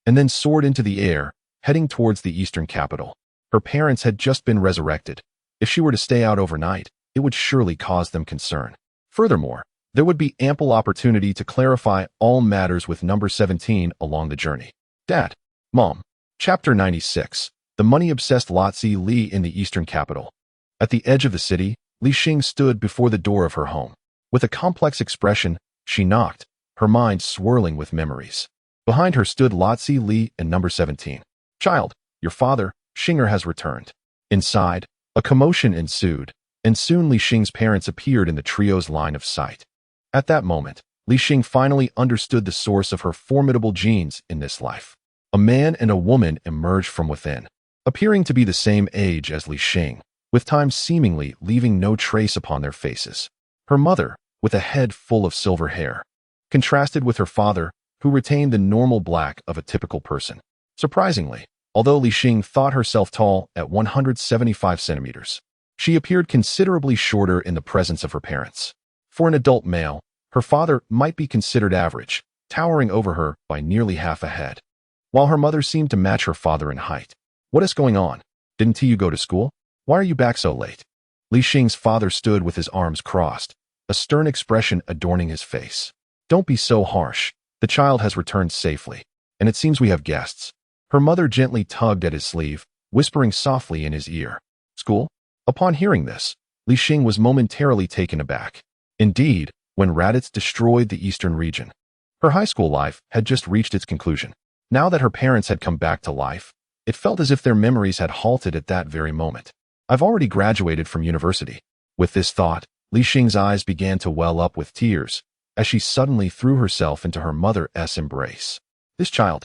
and then soared into the air, heading towards the eastern capital. Her parents had just been resurrected. If she were to stay out overnight, it would surely cause them concern. Furthermore, there would be ample opportunity to clarify all matters with number 17 along the journey. Dad, Mom. Chapter 96. The money-obsessed Li in the eastern capital. At the edge of the city, Li Xing stood before the door of her home. With a complex expression, she knocked, her mind swirling with memories. Behind her stood Li and number 17. "Child, your father, Xinger, has returned." Inside, a commotion ensued, and soon Li Xing's parents appeared in the trio's line of sight. At that moment, Li Xing finally understood the source of her formidable genes in this life. A man and a woman emerged from within, appearing to be the same age as Li Xing, with time seemingly leaving no trace upon their faces. Her mother, with a head full of silver hair, contrasted with her father, who retained the normal black of a typical person. Surprisingly, although Li Xing thought herself tall at 175 centimeters, she appeared considerably shorter in the presence of her parents. For an adult male, her father might be considered average, towering over her by nearly half a head, while her mother seemed to match her father in height. "What is going on? Didn't you go to school? Why are you back so late?" Li Xing's father stood with his arms crossed, a stern expression adorning his face. "Don't be so harsh. The child has returned safely, and it seems we have guests." Her mother gently tugged at his sleeve, whispering softly in his ear. "School?" Upon hearing this, Li Xing was momentarily taken aback. Indeed, when Raditz destroyed the eastern region, her high school life had just reached its conclusion. Now that her parents had come back to life, it felt as if their memories had halted at that very moment. "I've already graduated from university." With this thought, Li Xing's eyes began to well up with tears, as she suddenly threw herself into her mother's embrace. "This child,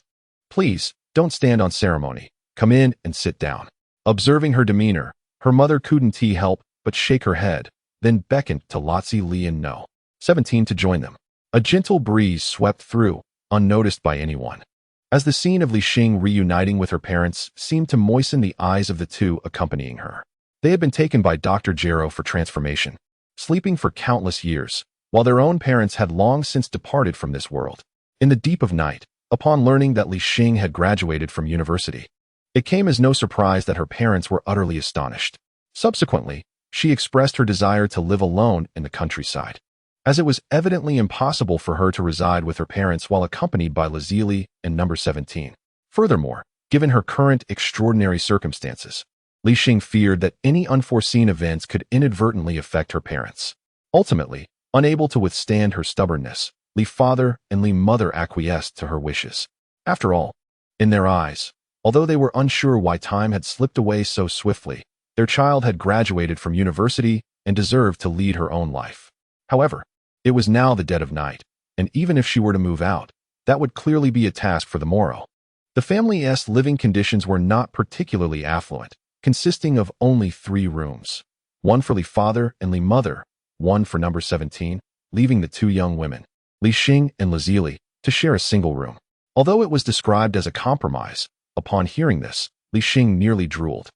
please, don't stand on ceremony. Come in and sit down." Observing her demeanor, her mother couldn't help but shake her head, then beckoned to Li and No. 17 to join them. A gentle breeze swept through, unnoticed by anyone, as the scene of Li Xing reuniting with her parents seemed to moisten the eyes of the two accompanying her. They had been taken by Dr. Jero for transformation, sleeping for countless years, while their own parents had long since departed from this world. In the deep of night, upon learning that Li Xing had graduated from university, it came as no surprise that her parents were utterly astonished. Subsequently, she expressed her desire to live alone in the countryside, as it was evidently impossible for her to reside with her parents while accompanied by Li and number 17. Furthermore, given her current extraordinary circumstances, Li Xing feared that any unforeseen events could inadvertently affect her parents. Ultimately, unable to withstand her stubbornness, Li father and Li mother acquiesced to her wishes. After all, in their eyes, although they were unsure why time had slipped away so swiftly, their child had graduated from university and deserved to lead her own life. However, it was now the dead of night, and even if she were to move out, that would clearly be a task for the morrow. The family's living conditions were not particularly affluent, consisting of only 3 rooms. One for Li father and Li mother, one for number 17, leaving the 2 young women, Li Xing and Li, to share a single room. Although it was described as a compromise, Upon hearing this, Li Xing nearly drooled.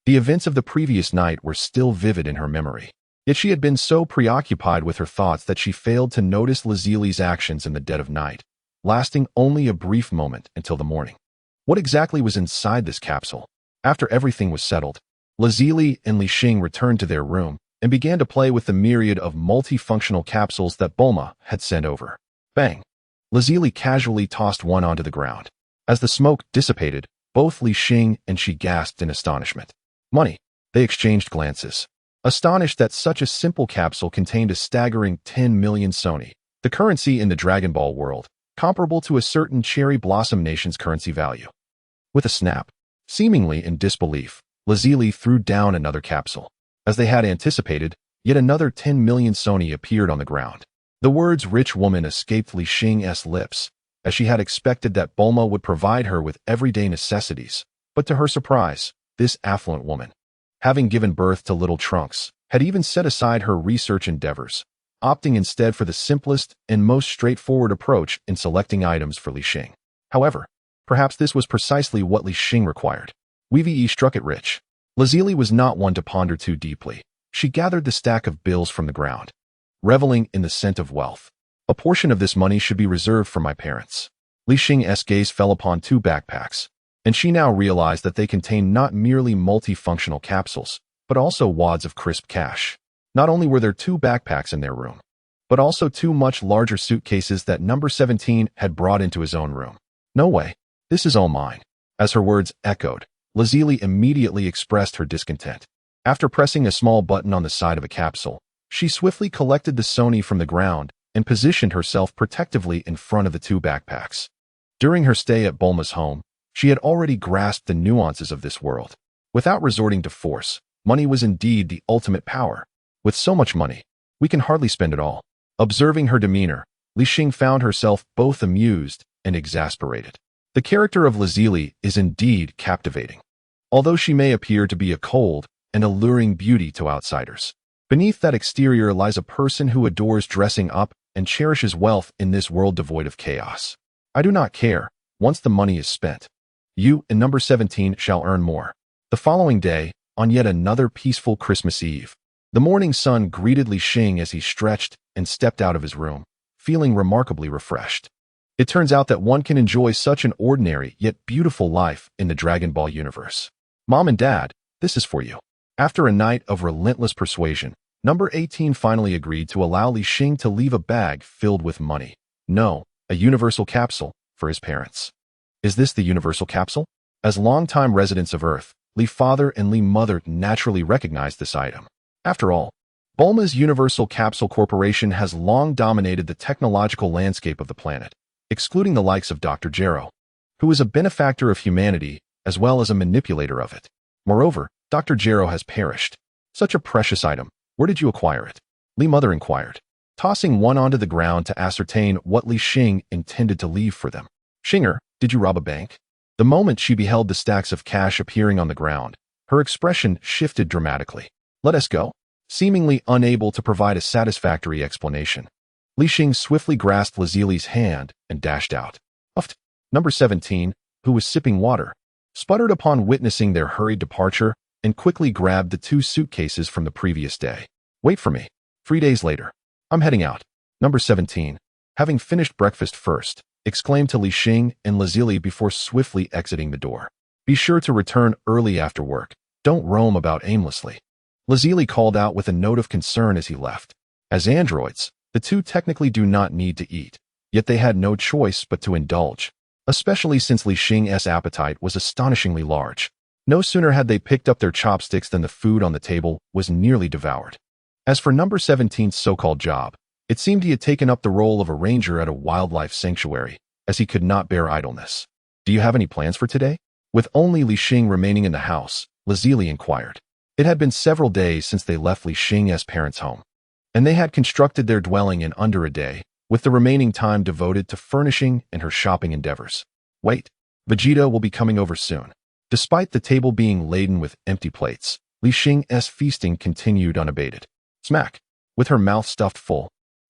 The events of the previous night were still vivid in her memory. Yet she had been so preoccupied with her thoughts that she failed to notice Lazili's actions in the dead of night, lasting only a brief moment until the morning. What exactly was inside this capsule? After everything was settled, Lazili and Li Xing returned to their room and began to play with the myriad of multifunctional capsules that Bulma had sent over. Bang! Lazili casually tossed one onto the ground. As the smoke dissipated, both Li Xing and she gasped in astonishment. Money. They exchanged glances. Astonished that such a simple capsule contained a staggering 10 million Sony, the currency in the Dragon Ball world, comparable to a certain Cherry Blossom Nation's currency value. With a snap, seemingly in disbelief, Lazili threw down another capsule. As they had anticipated, yet another 10 million Sony appeared on the ground. The words rich woman escaped Li Xing's lips, as she had expected that Bulma would provide her with everyday necessities, but to her surprise, this affluent woman, having given birth to little Trunks, had even set aside her research endeavors, opting instead for the simplest and most straightforward approach in selecting items for Li Xing. However, perhaps this was precisely what Li Xing required. Weave struck it rich. Lazili was not one to ponder too deeply. She gathered the stack of bills from the ground, reveling in the scent of wealth. A portion of this money should be reserved for my parents. Li Xing's gaze fell upon two backpacks, and she now realized that they contained not merely multifunctional capsules, but also wads of crisp cash. Not only were there two backpacks in their room, but also two much larger suitcases that number 17 had brought into his own room. No way. This is all mine. As her words echoed, Lazili immediately expressed her discontent. After pressing a small button on the side of a capsule, she swiftly collected the Sony from the ground and positioned herself protectively in front of the two backpacks. During her stay at Bulma's home, she had already grasped the nuances of this world. Without resorting to force, money was indeed the ultimate power. With so much money, we can hardly spend it all. Observing her demeanor, Li Xing found herself both amused and exasperated. The character of Lazili is indeed captivating, although she may appear to be a cold and alluring beauty to outsiders. Beneath that exterior lies a person who adores dressing up and cherishes wealth in this world devoid of chaos. I do not care, once the money is spent. You and number 17 shall earn more. The following day, on yet another peaceful Christmas Eve, the morning sun greeted Li Xing as he stretched and stepped out of his room, feeling remarkably refreshed. It turns out that one can enjoy such an ordinary yet beautiful life in the Dragon Ball universe. Mom and Dad, this is for you. After a night of relentless persuasion, number 18 finally agreed to allow Li Xing to leave a bag filled with money. No, a universal capsule for his parents. Is this the universal capsule? As longtime residents of Earth, Li father and Li mother naturally recognized this item. After all, Bulma's Universal Capsule Corporation has long dominated the technological landscape of the planet, excluding the likes of Dr. Gero, who is a benefactor of humanity as well as a manipulator of it. Moreover, Dr. Gero has perished. Such a precious item, where did you acquire it? Li mother inquired, tossing one onto the ground to ascertain what Li Xing intended to leave for them. Xinger, did you rob a bank? The moment she beheld the stacks of cash appearing on the ground, her expression shifted dramatically. Let us go. Seemingly unable to provide a satisfactory explanation, Li Xing swiftly grasped Lazili's hand and dashed out. Uft. Number 17, who was sipping water, sputtered upon witnessing their hurried departure and quickly grabbed the two suitcases from the previous day. Wait for me. 3 days later. I'm heading out. Number 17, having finished breakfast first, exclaimed to Li Xing and Lazili before swiftly exiting the door. Be sure to return early after work. Don't roam about aimlessly. Lazili called out with a note of concern as he left. As androids, the two technically do not need to eat, yet they had no choice but to indulge, especially since Li Xing's appetite was astonishingly large. No sooner had they picked up their chopsticks than the food on the table was nearly devoured. As for number 17's so-called job, it seemed he had taken up the role of a ranger at a wildlife sanctuary, as he could not bear idleness. Do you have any plans for today? With only Li Xing remaining in the house, Lazili inquired. It had been several days since they left Li Xing's parents' home, and they had constructed their dwelling in under a day, with the remaining time devoted to furnishing and her shopping endeavors. Wait, Vegeta will be coming over soon. Despite the table being laden with empty plates, Li Xing's feasting continued unabated. Smack! With her mouth stuffed full,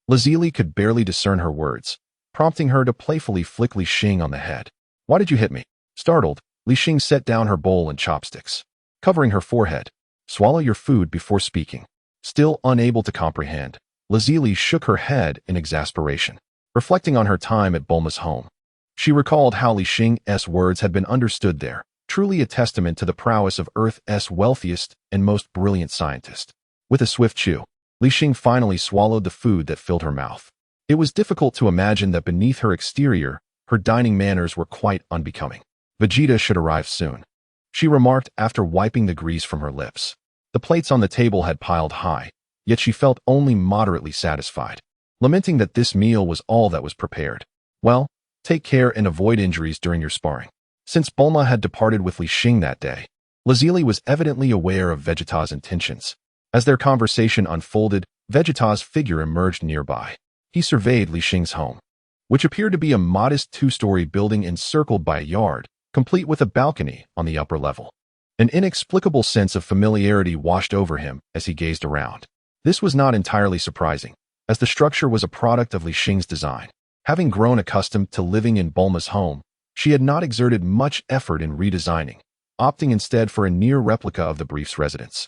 Lazili could barely discern her words, prompting her to playfully flick Li Xing on the head. Why did you hit me? Startled, Li Li Xing set down her bowl and chopsticks, covering her forehead. Swallow your food before speaking. Still unable to comprehend, Lazuli shook her head in exasperation, reflecting on her time at Bulma's home. She recalled how Li Xing's words had been understood there, truly a testament to the prowess of Earth's wealthiest and most brilliant scientist. With a swift chew, Li Xing finally swallowed the food that filled her mouth. It was difficult to imagine that beneath her exterior, her dining manners were quite unbecoming. Vegeta should arrive soon, she remarked after wiping the grease from her lips. The plates on the table had piled high, yet she felt only moderately satisfied, lamenting that this meal was all that was prepared. Well, take care and avoid injuries during your sparring. Since Bulma had departed with Li Xing that day, Lazuli was evidently aware of Vegeta's intentions. As their conversation unfolded, Vegeta's figure emerged nearby. He surveyed Li Xing's home, which appeared to be a modest two-story building encircled by a yard, complete with a balcony on the upper level. An inexplicable sense of familiarity washed over him as he gazed around. This was not entirely surprising, as the structure was a product of Li Xing's design. Having grown accustomed to living in Bulma's home, she had not exerted much effort in redesigning, opting instead for a near replica of the brief's residence.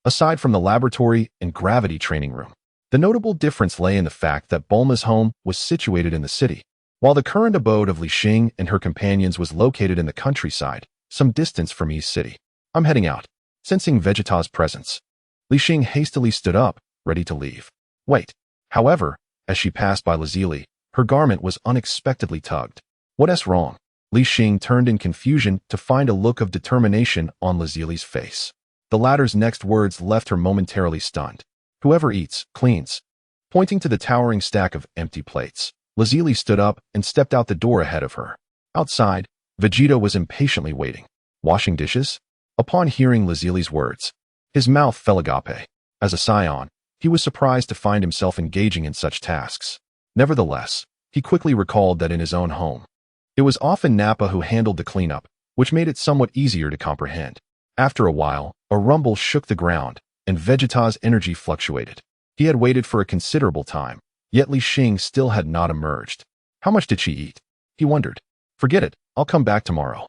Aside from the laboratory and gravity training room, the notable difference lay in the fact that Bulma's home was situated in the city, while the current abode of Li Xing and her companions was located in the countryside, some distance from East City. I'm heading out. Sensing Vegeta's presence, Li Xing hastily stood up, ready to leave. Wait. However, as she passed by Lazuli, her garment was unexpectedly tugged. What's wrong? Li Xing turned in confusion to find a look of determination on Lazuli's face. The latter's next words left her momentarily stunned. Whoever eats, cleans. Pointing to the towering stack of empty plates, Lazuli stood up and stepped out the door ahead of her. Outside, Vegeta was impatiently waiting. Washing dishes? Upon hearing Lazuli's words, his mouth fell agape. As a scion, he was surprised to find himself engaging in such tasks. Nevertheless, he quickly recalled that in his own home, it was often Nappa who handled the cleanup, which made it somewhat easier to comprehend. After a while, a rumble shook the ground, and Vegeta's energy fluctuated. He had waited for a considerable time, yet Li Xing still had not emerged. How much did she eat? He wondered. Forget it, I'll come back tomorrow.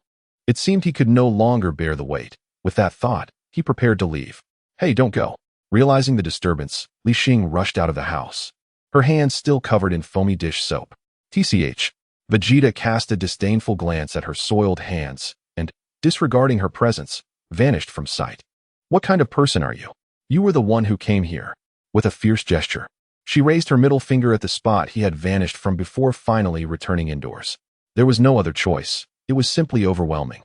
It seemed he could no longer bear the weight. With that thought, he prepared to leave. Hey, don't go. Realizing the disturbance, Li Xing rushed out of the house, her hands still covered in foamy dish soap. TCH. Vegeta cast a disdainful glance at her soiled hands and, disregarding her presence, vanished from sight. What kind of person are you? You were the one who came here. With a fierce gesture, she raised her middle finger at the spot he had vanished from before finally returning indoors. There was no other choice. It was simply overwhelming.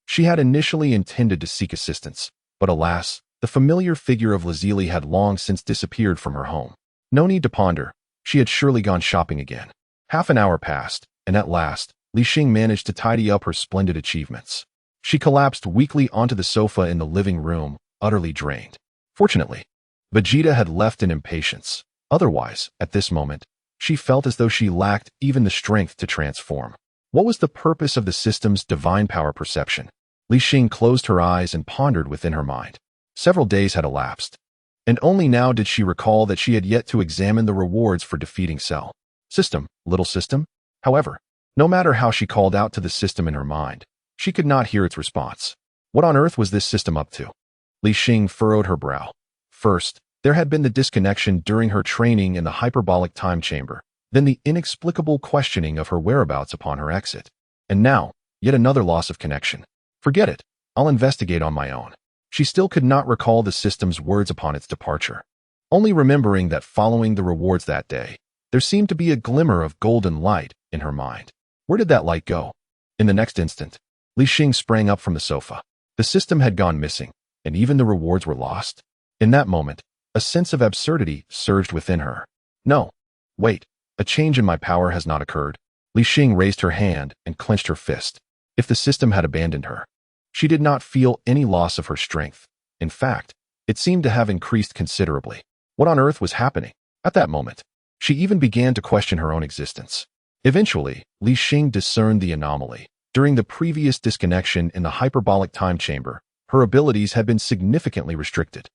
She had initially intended to seek assistance, but alas, the familiar figure of Lazuli had long since disappeared from her home. No need to ponder. She had surely gone shopping again. Half an hour passed, and at last, Li Xing managed to tidy up her splendid achievements. She collapsed weakly onto the sofa in the living room, utterly drained. Fortunately, Vegeta had left in impatience. Otherwise, at this moment, she felt as though she lacked even the strength to transform. What was the purpose of the system's divine power perception? Li Xing closed her eyes and pondered within her mind. Several days had elapsed, and only now did she recall that she had yet to examine the rewards for defeating Cell. System, little system? However, no matter how she called out to the system in her mind, she could not hear its response. What on earth was this system up to? Li Xing furrowed her brow. First, there had been the disconnection during her training in the hyperbolic time chamber, then the inexplicable questioning of her whereabouts upon her exit. And now, yet another loss of connection. Forget it. I'll investigate on my own. She still could not recall the system's words upon its departure, only remembering that following the rewards that day, there seemed to be a glimmer of golden light in her mind. Where did that light go? In the next instant, Li Xing sprang up from the sofa. The system had gone missing, and even the rewards were lost. In that moment, a sense of absurdity surged within her. No. Wait. A change in my power has not occurred. Li Xing raised her hand and clenched her fist. If the system had abandoned her, she did not feel any loss of her strength. In fact, it seemed to have increased considerably. What on earth was happening? At that moment, she even began to question her own existence. Eventually, Li Xing discerned the anomaly. During the previous disconnection in the hyperbolic time chamber, her abilities had been significantly restricted.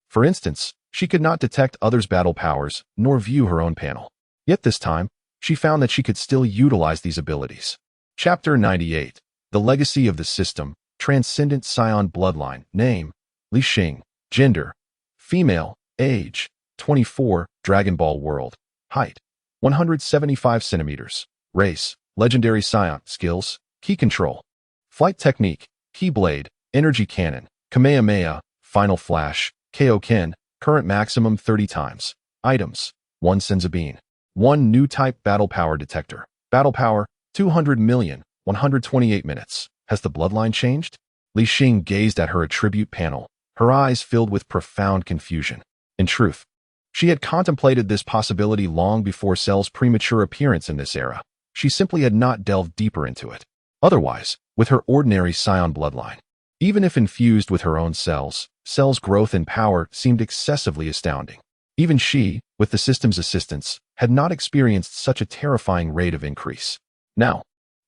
For instance, she could not detect others' battle powers, nor view her own panel. Yet this time, she found that she could still utilize these abilities. Chapter 98. The Legacy of the System, transcendent scion bloodline. Name: Li Xing. Gender: female. Age: 24. Dragon Ball World. Height: 175 centimeters. Race: legendary scion. Skills: ki control. Flight technique: ki blade, energy cannon, Kamehameha, final flash, Kaioken, current maximum 30 times. Items: 1 Senzabine. 1 new type battle power detector. Battle power: 200 million, 128 minutes. Has the bloodline changed? Li Xing gazed at her attribute panel, her eyes filled with profound confusion. In truth, she had contemplated this possibility long before Cell's premature appearance in this era. She simply had not delved deeper into it. Otherwise, with her ordinary scion bloodline, even if infused with her own cells, Cell's growth and power seemed excessively astounding. Even she, with the system's assistance, had not experienced such a terrifying rate of increase. Now,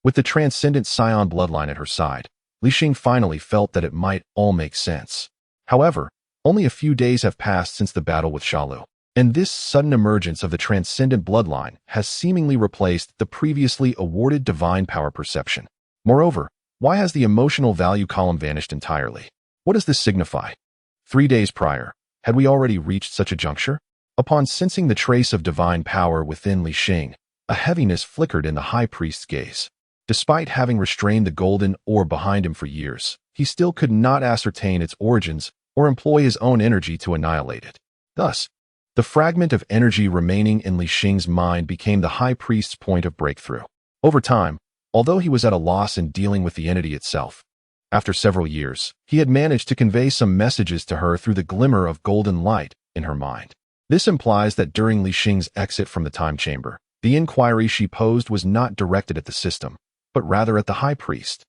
with the transcendent scion bloodline at her side, Li Xing finally felt that it might all make sense. However, only a few days have passed since the battle with Shalu, and this sudden emergence of the transcendent bloodline has seemingly replaced the previously awarded divine power perception. Moreover, why has the emotional value column vanished entirely? What does this signify? 3 days prior, had we already reached such a juncture? Upon sensing the trace of divine power within Li Xing, a heaviness flickered in the high priest's gaze. Despite having restrained the golden orb behind him for years, he still could not ascertain its origins or employ his own energy to annihilate it. Thus, the fragment of energy remaining in Li Xing's mind became the high priest's point of breakthrough. Over time, although he was at a loss in dealing with the entity itself, after several years, he had managed to convey some messages to her through the glimmer of golden light in her mind. This implies that during Li Xing's exit from the time chamber, the inquiry she posed was not directed at the system, but rather at the high priest.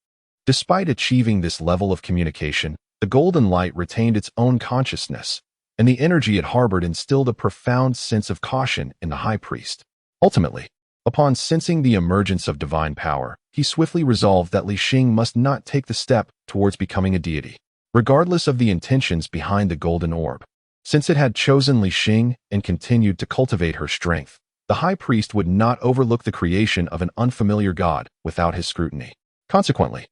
Despite achieving this level of communication, the golden light retained its own consciousness, and the energy it harbored instilled a profound sense of caution in the high priest. Ultimately, upon sensing the emergence of divine power, he swiftly resolved that Li Xing must not take the step towards becoming a deity, regardless of the intentions behind the golden orb. Since it had chosen Li Xing and continued to cultivate her strength, the high priest would not overlook the creation of an unfamiliar god without his scrutiny. Consequently,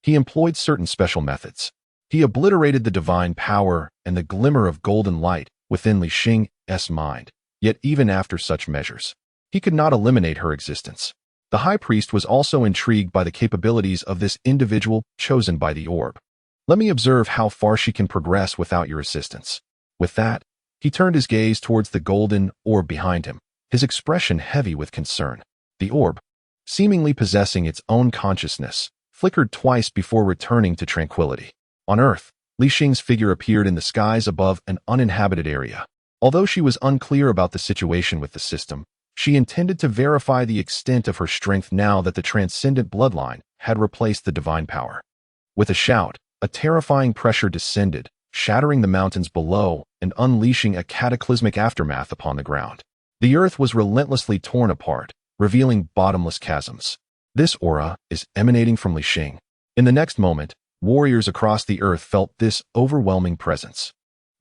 he employed certain special methods. He obliterated the divine power and the glimmer of golden light within Li Xing's mind. Yet even after such measures, he could not eliminate her existence. The high priest was also intrigued by the capabilities of this individual chosen by the orb. Let me observe how far she can progress without your assistance. With that, he turned his gaze towards the golden orb behind him, his expression heavy with concern. The orb, seemingly possessing its own consciousness, flickered twice before returning to tranquility. On Earth, Li Xing's figure appeared in the skies above an uninhabited area. Although she was unclear about the situation with the system, she intended to verify the extent of her strength now that the transcendent bloodline had replaced the divine power. With a shout, a terrifying pressure descended, shattering the mountains below and unleashing a cataclysmic aftermath upon the ground. The earth was relentlessly torn apart, revealing bottomless chasms. This aura is emanating from Li Xing. In the next moment, warriors across the earth felt this overwhelming presence.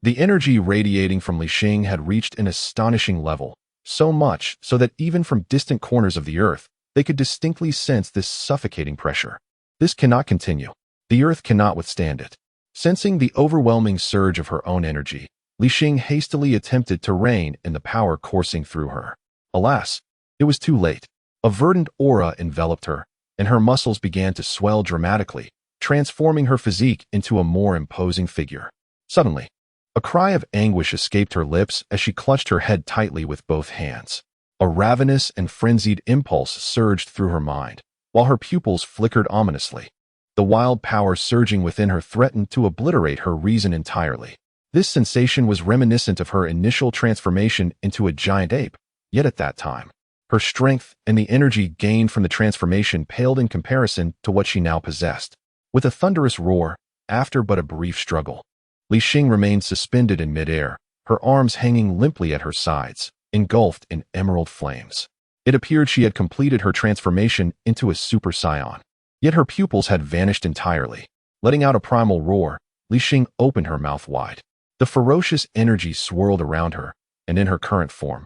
The energy radiating from Li Xing had reached an astonishing level, so much so that even from distant corners of the earth, they could distinctly sense this suffocating pressure. This cannot continue. The earth cannot withstand it. Sensing the overwhelming surge of her own energy, Li Xing hastily attempted to rein in the power coursing through her. Alas, it was too late. A verdant aura enveloped her, and her muscles began to swell dramatically, transforming her physique into a more imposing figure. Suddenly, a cry of anguish escaped her lips as she clutched her head tightly with both hands. A ravenous and frenzied impulse surged through her mind, while her pupils flickered ominously. The wild power surging within her threatened to obliterate her reason entirely. This sensation was reminiscent of her initial transformation into a giant ape, yet at that time, her strength and the energy gained from the transformation paled in comparison to what she now possessed. With a thunderous roar, after but a brief struggle, Li Xing remained suspended in midair, her arms hanging limply at her sides, engulfed in emerald flames. It appeared she had completed her transformation into a super scion. Yet her pupils had vanished entirely. Letting out a primal roar, Li Xing opened her mouth wide. The ferocious energy swirled around her, and in her current form,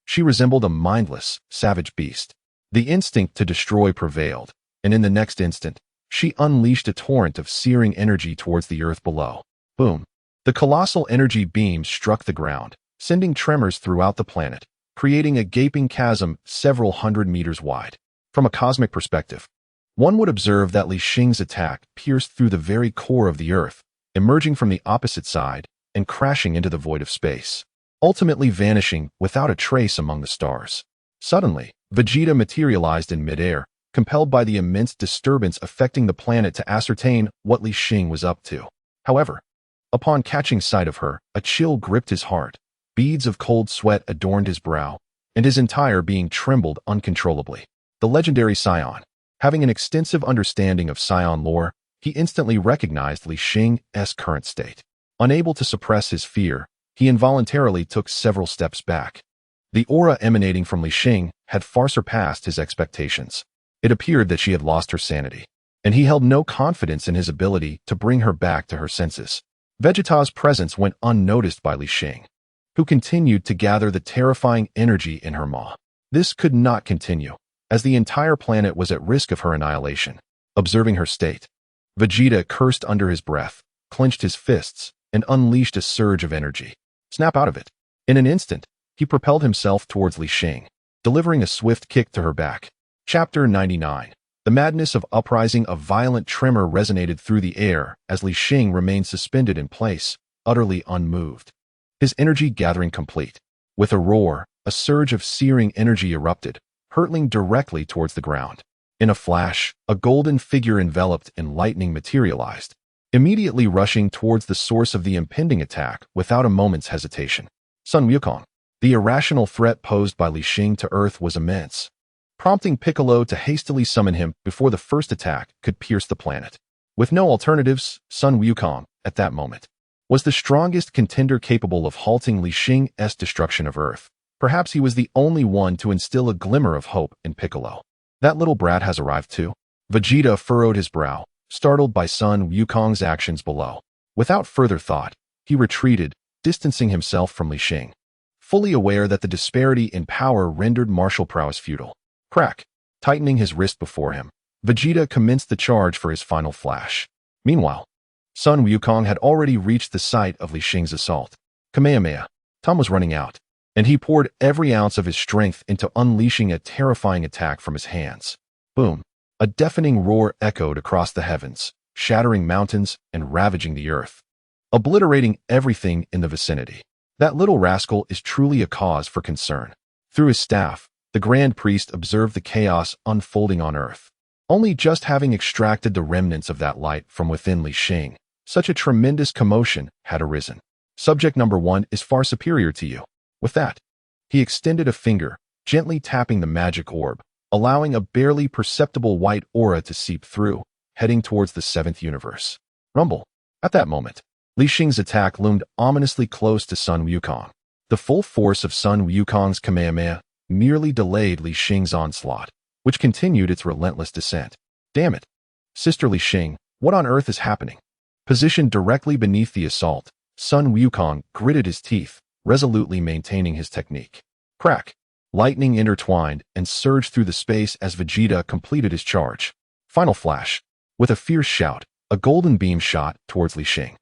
she resembled a mindless, savage beast. The instinct to destroy prevailed, and in the next instant, she unleashed a torrent of searing energy towards the earth below. Boom! The colossal energy beams struck the ground, sending tremors throughout the planet, creating a gaping chasm several hundred meters wide. From a cosmic perspective, one would observe that Li Xing's attack pierced through the very core of the earth, emerging from the opposite side and crashing into the void of space, ultimately vanishing without a trace among the stars. Suddenly, Vegeta materialized in midair, compelled by the immense disturbance affecting the planet to ascertain what Li Xing was up to. However, upon catching sight of her, a chill gripped his heart, beads of cold sweat adorned his brow, and his entire being trembled uncontrollably. The legendary Saiyan. Having an extensive understanding of Saiyan lore, he instantly recognized Li Xing's current state. Unable to suppress his fear, he involuntarily took several steps back. The aura emanating from Li Xing had far surpassed his expectations. It appeared that she had lost her sanity, and he held no confidence in his ability to bring her back to her senses. Vegeta's presence went unnoticed by Li Xing, who continued to gather the terrifying energy in her maw. This could not continue, as the entire planet was at risk of her annihilation. Observing her state, Vegeta cursed under his breath, clenched his fists, and unleashed a surge of energy. Snap out of it. In an instant, he propelled himself towards Li Xing, delivering a swift kick to her back. Chapter 99. The madness of uprising. A violent tremor resonated through the air as Li Xing remained suspended in place, utterly unmoved. His energy gathering complete. With a roar, a surge of searing energy erupted, hurtling directly towards the ground. In a flash, a golden figure enveloped in lightning materialized, immediately rushing towards the source of the impending attack without a moment's hesitation. Sun Wukong. The irrational threat posed by Li Xing to Earth was immense, prompting Piccolo to hastily summon him before the first attack could pierce the planet. With no alternatives, Sun Wukong, at that moment, was the strongest contender capable of halting Li Xing's destruction of Earth. Perhaps he was the only one to instill a glimmer of hope in Piccolo. That little brat has arrived too. Vegeta furrowed his brow, startled by Sun Wukong's actions below. Without further thought, he retreated, distancing himself from Li Xing, fully aware that the disparity in power rendered martial prowess futile. Crack! Tightening his wrist before him, Vegeta commenced the charge for his final flash. Meanwhile, Sun Wukong had already reached the site of Li Xing's assault. Kamehameha. Time was running out, and he poured every ounce of his strength into unleashing a terrifying attack from his hands. Boom! A deafening roar echoed across the heavens, shattering mountains and ravaging the earth, obliterating everything in the vicinity. That little rascal is truly a cause for concern. Through his staff, the Grand Priest observed the chaos unfolding on earth. Only just having extracted the remnants of that light from within Li Xing, such a tremendous commotion had arisen. Subject number 1 is far superior to you. With that, he extended a finger, gently tapping the magic orb, allowing a barely perceptible white aura to seep through, heading towards the 7th universe. Rumble. At that moment, Li Xing's attack loomed ominously close to Sun Wukong. The full force of Sun Wukong's Kamehameha merely delayed Li Xing's onslaught, which continued its relentless descent. Damn it! Sister Li Xing, what on earth is happening? Positioned directly beneath the assault, Sun Wukong gritted his teeth, resolutely maintaining his technique. Crack! Lightning intertwined and surged through the space as Vegeta completed his charge. Final flash. With a fierce shout, a golden beam shot towards Li Xing.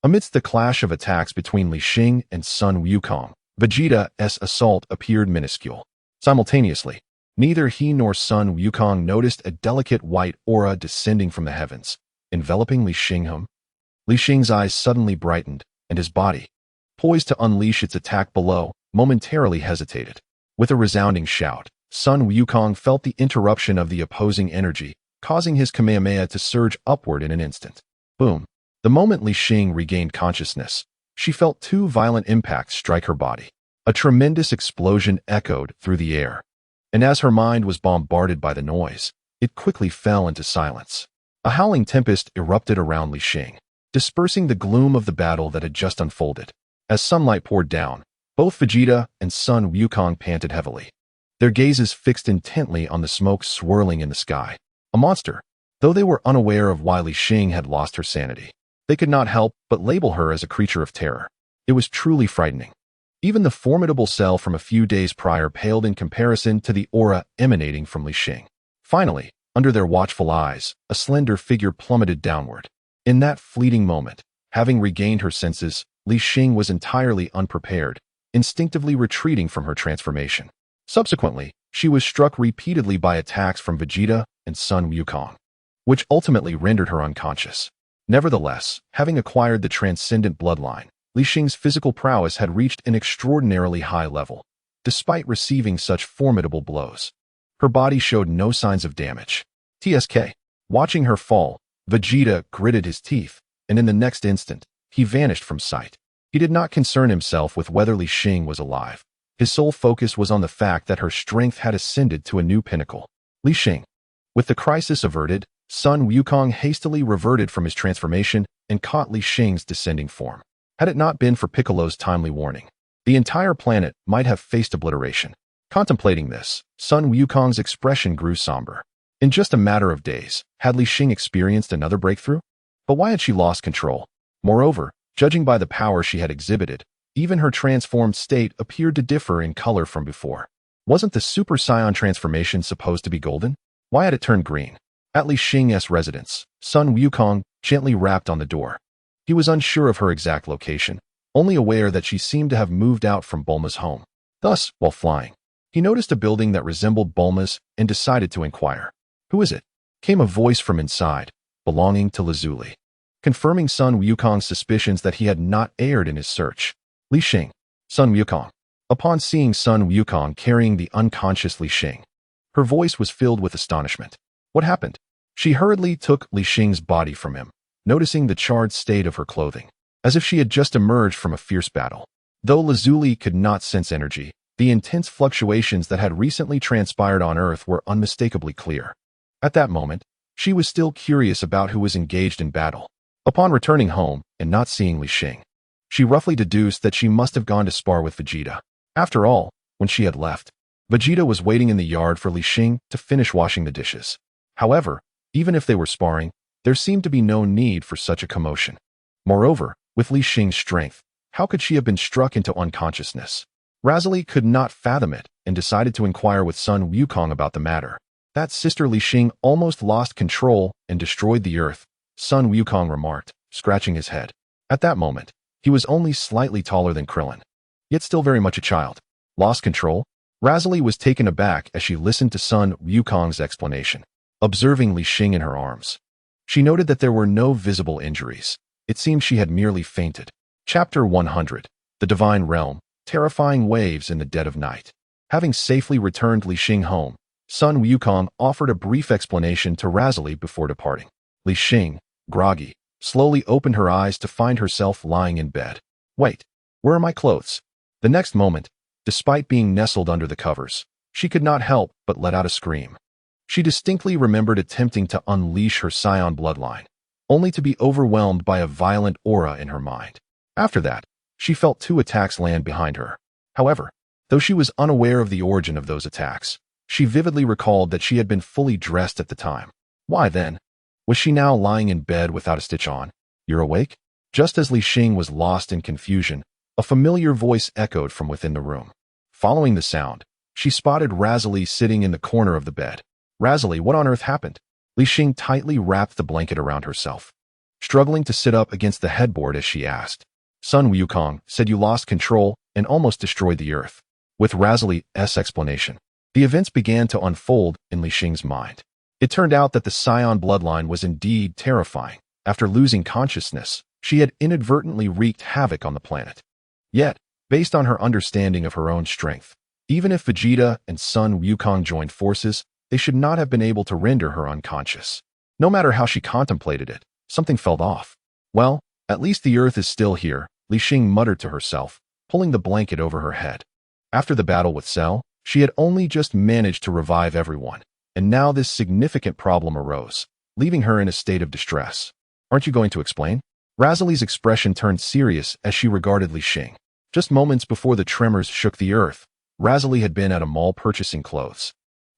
Amidst the clash of attacks between Li Xing and Sun Wukong, Vegeta's assault appeared minuscule. Simultaneously, neither he nor Sun Wukong noticed a delicate white aura descending from the heavens, enveloping Li Xing. Li Xing's eyes suddenly brightened, and his body, poised to unleash its attack below, momentarily hesitated. With a resounding shout, Sun Wukong felt the interruption of the opposing energy, causing his Kamehameha to surge upward in an instant. Boom! The moment Li Xing regained consciousness, she felt 2 violent impacts strike her body. A tremendous explosion echoed through the air, and as her mind was bombarded by the noise, it quickly fell into silence. A howling tempest erupted around Li Xing, dispersing the gloom of the battle that had just unfolded. As sunlight poured down, both Vegeta and Sun Wukong panted heavily, their gazes fixed intently on the smoke swirling in the sky. A monster. Though they were unaware of why Li Xing had lost her sanity, they could not help but label her as a creature of terror. It was truly frightening. Even the formidable cell from a few days prior paled in comparison to the aura emanating from Li Xing. Finally, Under their watchful eyes, a slender figure plummeted downward. In that fleeting moment, having regained her senses, Li Xing was entirely unprepared, instinctively retreating from her transformation. Subsequently, she was struck repeatedly by attacks from Vegeta and Sun Wukong, which ultimately rendered her unconscious. Nevertheless, having acquired the transcendent bloodline, Li Xing's physical prowess had reached an extraordinarily high level, despite receiving such formidable blows. Her body showed no signs of damage. TSK. Watching her fall, Vegeta gritted his teeth, and in the next instant, he vanished from sight. He did not concern himself with whether Li Xing was alive. His sole focus was on the fact that her strength had ascended to a new pinnacle. Li Xing. With the crisis averted, Sun Wukong hastily reverted from his transformation and caught Li Xing's descending form. Had it not been for Piccolo's timely warning, the entire planet might have faced obliteration. Contemplating this, Sun Wukong's expression grew somber. In just a matter of days, had Li Xing experienced another breakthrough? But why had she lost control? Moreover, judging by the power she had exhibited, even her transformed state appeared to differ in color from before. Wasn't the Super Saiyan transformation supposed to be golden? Why had it turned green? At Li Xing's residence, Sun Wukong gently rapped on the door. He was unsure of her exact location, only aware that she seemed to have moved out from Bulma's home. Thus, while flying, he noticed a building that resembled Bulma's and decided to inquire. "Who is it?" came a voice from inside, belonging to Lazuli, confirming Sun Wukong's suspicions that he had not erred in his search. Li Xing. Sun Wukong. Upon seeing Sun Wukong carrying the unconscious Li Xing, her voice was filled with astonishment. What happened? She hurriedly took Li Xing's body from him, noticing the charred state of her clothing, as if she had just emerged from a fierce battle. Though Lazuli could not sense energy, the intense fluctuations that had recently transpired on Earth were unmistakably clear. At that moment, she was still curious about who was engaged in battle. Upon returning home and not seeing Li Xing, she roughly deduced that she must have gone to spar with Vegeta. After all, when she had left, Vegeta was waiting in the yard for Li Xing to finish washing the dishes. However, even if they were sparring, there seemed to be no need for such a commotion. Moreover, with Li Xing's strength, how could she have been struck into unconsciousness? Razali could not fathom it and decided to inquire with Sun Wukong about the matter. That sister Li Xing almost lost control and destroyed the earth, Sun Wukong remarked, scratching his head. At that moment, he was only slightly taller than Krillin, yet still very much a child. Lost control? Razali was taken aback as she listened to Sun Wukong's explanation. Observing Li Xing in her arms, she noted that there were no visible injuries. It seemed she had merely fainted. Chapter 100. The Divine Realm. Terrifying waves in the dead of night. Having safely returned Li Xing home, Sun Wukong offered a brief explanation to Razali before departing. Li Xing, groggy, slowly opened her eyes to find herself lying in bed. Wait, where are my clothes? The next moment, despite being nestled under the covers, she could not help but let out a scream. She distinctly remembered attempting to unleash her scion bloodline, only to be overwhelmed by a violent aura in her mind. After that, she felt 2 attacks land behind her. However, though she was unaware of the origin of those attacks, she vividly recalled that she had been fully dressed at the time. Why then? Was she now lying in bed without a stitch on? "You're awake?" Just as Li Xing was lost in confusion, a familiar voice echoed from within the room. Following the sound, she spotted Razali sitting in the corner of the bed. "Razali, what on earth happened?" Li Xing tightly wrapped the blanket around herself, struggling to sit up against the headboard as she asked. "Sun Wukong said you lost control and almost destroyed the earth." With Razali's explanation, the events began to unfold in Li Xing's mind. It turned out that the Scion bloodline was indeed terrifying. After losing consciousness, she had inadvertently wreaked havoc on the planet. Yet, based on her understanding of her own strength, even if Vegeta and Sun Wukong joined forces, they should not have been able to render her unconscious. No matter how she contemplated it, something felt off. Well, at least the earth is still here, Li Xing muttered to herself, pulling the blanket over her head. After the battle with Cell, she had only just managed to revive everyone, and now this significant problem arose, leaving her in a state of distress. "Aren't you going to explain?" Razali's expression turned serious as she regarded Li Xing. Just moments before the tremors shook the earth, Razali had been at a mall purchasing clothes,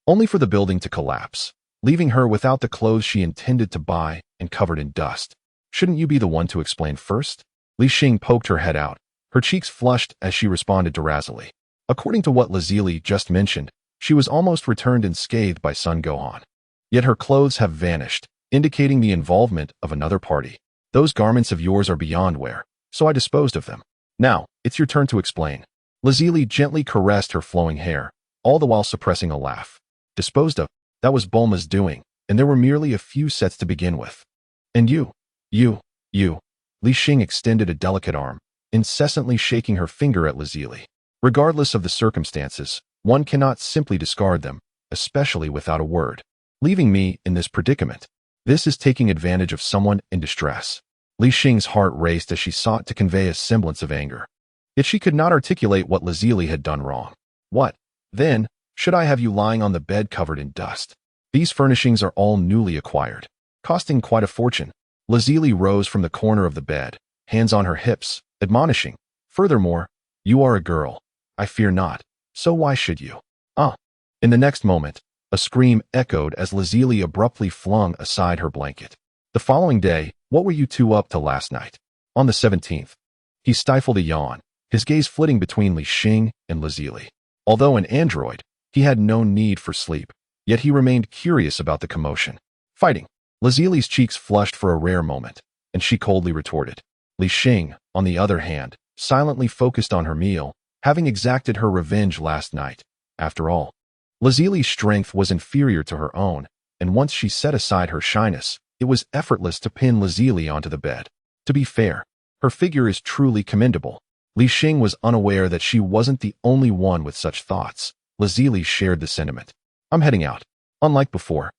only for the building to collapse, leaving her without the clothes she intended to buy and covered in dust. "Shouldn't you be the one to explain first?" Li Xing poked her head out, her cheeks flushed as she responded to Razali. According to what Lazili just mentioned, she was almost returned unscathed by Son Gohan. Yet her clothes have vanished, indicating the involvement of another party. Those garments of yours are beyond wear, so I disposed of them. Now, it's your turn to explain. Lazili gently caressed her flowing hair, all the while suppressing a laugh. Disposed of? That was Bulma's doing, and there were merely a few sets to begin with. And you. Li Xing extended a delicate arm, incessantly shaking her finger at Lazili. Regardless of the circumstances, one cannot simply discard them, especially without a word. Leaving me in this predicament. This is taking advantage of someone in distress. Li Xing's heart raced as she sought to convey a semblance of anger. Yet she could not articulate what Lazili had done wrong. What, then, should I have you lying on the bed covered in dust? These furnishings are all newly acquired, costing quite a fortune. Lazili rose from the corner of the bed, hands on her hips, admonishing, furthermore, you are a girl. I fear not, so why should you? In the next moment, a scream echoed as Lazili abruptly flung aside her blanket. The following day, what were you two up to last night? On the 17th. He stifled a yawn, his gaze flitting between Li Xing and Lazili. Although an android, he had no need for sleep, yet he remained curious about the commotion. Fighting. Lazili's cheeks flushed for a rare moment, and she coldly retorted. Li Xing, on the other hand, silently focused on her meal, having exacted her revenge last night. After all, Lazili's strength was inferior to her own, and once she set aside her shyness, it was effortless to pin Lazili onto the bed. To be fair, her figure is truly commendable. Li Xing was unaware that she wasn't the only one with such thoughts. Lazili shared the sentiment. I'm heading out. Unlike before,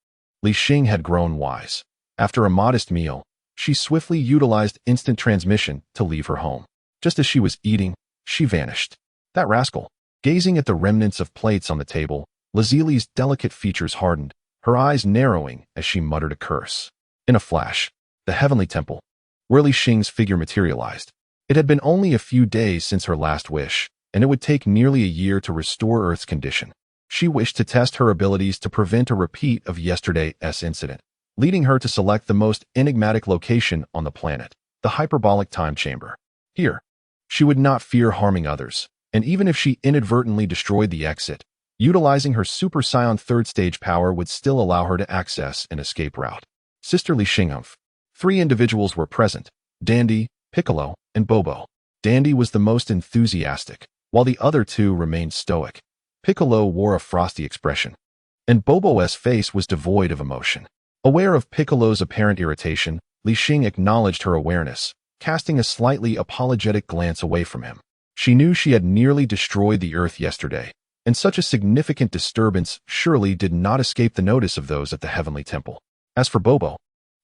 Li Xing had grown wise. After a modest meal, she swiftly utilized instant transmission to leave her home. Just as she was eating, she vanished. That rascal. Gazing at the remnants of plates on the table, Lazili's delicate features hardened, her eyes narrowing as she muttered a curse. In a flash, the heavenly temple, where Li Xing's figure materialized. It had been only a few days since her last wish, and it would take nearly a year to restore Earth's condition. She wished to test her abilities to prevent a repeat of yesterday's incident, leading her to select the most enigmatic location on the planet, the hyperbolic time chamber. Here, she would not fear harming others, and even if she inadvertently destroyed the exit, utilizing her Super Saiyan third stage power would still allow her to access an escape route. Sister Li Xing. 3 individuals were present, Dandy, Piccolo, and Bobo. Dandy was the most enthusiastic, while the other 2 remained stoic. Piccolo wore a frosty expression, and Bobo's face was devoid of emotion. Aware of Piccolo's apparent irritation, Li Xing acknowledged her awareness, casting a slightly apologetic glance away from him. She knew she had nearly destroyed the Earth yesterday, and such a significant disturbance surely did not escape the notice of those at the Heavenly Temple. As for Bobo,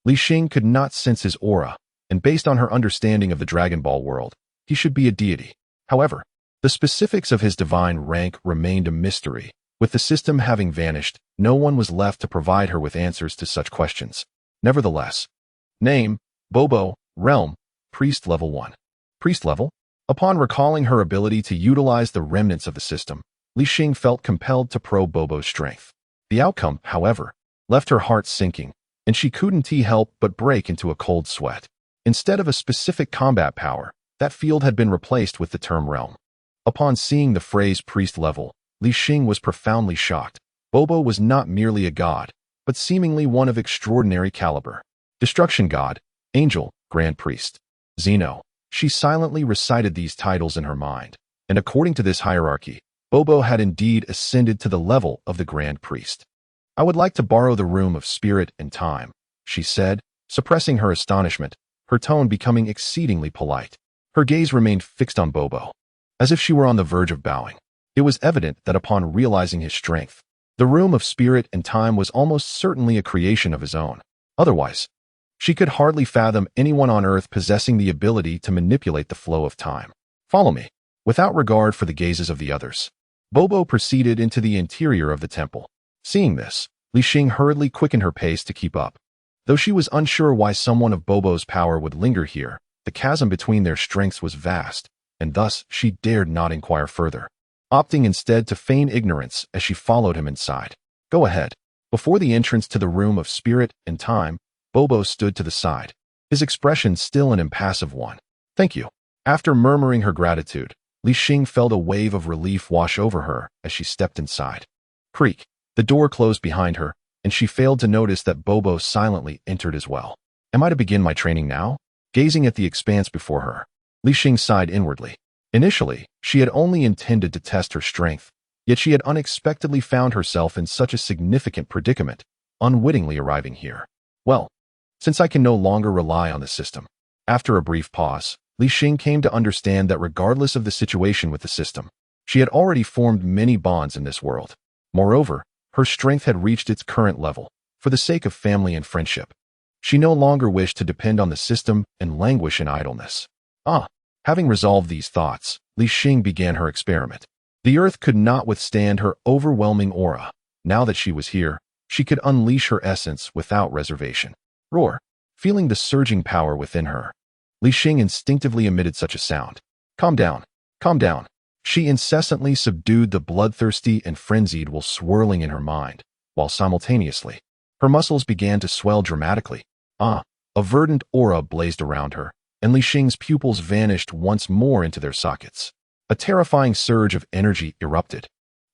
Li Xing could not sense his aura, and based on her understanding of the Dragon Ball world, he should be a deity. However, the specifics of his divine rank remained a mystery. With the system having vanished, no one was left to provide her with answers to such questions. Nevertheless, name, Bobo, realm, priest level 1. Priest level? Upon recalling her ability to utilize the remnants of the system, Li Xing felt compelled to probe Bobo's strength. The outcome, however, left her heart sinking, and she couldn't help but break into a cold sweat. Instead of a specific combat power, that field had been replaced with the term realm. Upon seeing the phrase priest level, Li Xing was profoundly shocked. Bobo was not merely a god, but seemingly one of extraordinary caliber. Destruction god, angel, grand priest, Xeno. She silently recited these titles in her mind, and according to this hierarchy, Bobo had indeed ascended to the level of the grand priest. I would like to borrow the room of spirit and time, she said, suppressing her astonishment, her tone becoming exceedingly polite. Her gaze remained fixed on Bobo, as if she were on the verge of bowing. It was evident that upon realizing his strength, the room of spirit and time was almost certainly a creation of his own. Otherwise, she could hardly fathom anyone on Earth possessing the ability to manipulate the flow of time. Follow me. Without regard for the gazes of the others, Bobo proceeded into the interior of the temple. Seeing this, Li Xing hurriedly quickened her pace to keep up. Though she was unsure why someone of Bobo's power would linger here, the chasm between their strengths was vast, and thus she dared not inquire further, opting instead to feign ignorance as she followed him inside. Go ahead. Before the entrance to the room of spirit and time, Bobo stood to the side, his expression still an impassive one. Thank you. After murmuring her gratitude, Li Xing felt a wave of relief wash over her as she stepped inside. Creak. The door closed behind her, and she failed to notice that Bobo silently entered as well. Am I to begin my training now? Gazing at the expanse before her, Li Xing sighed inwardly. Initially, she had only intended to test her strength, yet she had unexpectedly found herself in such a significant predicament, unwittingly arriving here. Well, since I can no longer rely on the system. After a brief pause, Li Xing came to understand that regardless of the situation with the system, she had already formed many bonds in this world. Moreover, her strength had reached its current level, for the sake of family and friendship. She no longer wished to depend on the system and languish in idleness. Having resolved these thoughts, Li Xing began her experiment. The earth could not withstand her overwhelming aura. Now that she was here, she could unleash her essence without reservation. Roar! Feeling the surging power within her, Li Xing instinctively emitted such a sound. Calm down, calm down. She incessantly subdued the bloodthirsty and frenzied will swirling in her mind, while simultaneously, her muscles began to swell dramatically. A verdant aura blazed around her, and Li Xing's pupils vanished once more into their sockets. A terrifying surge of energy erupted,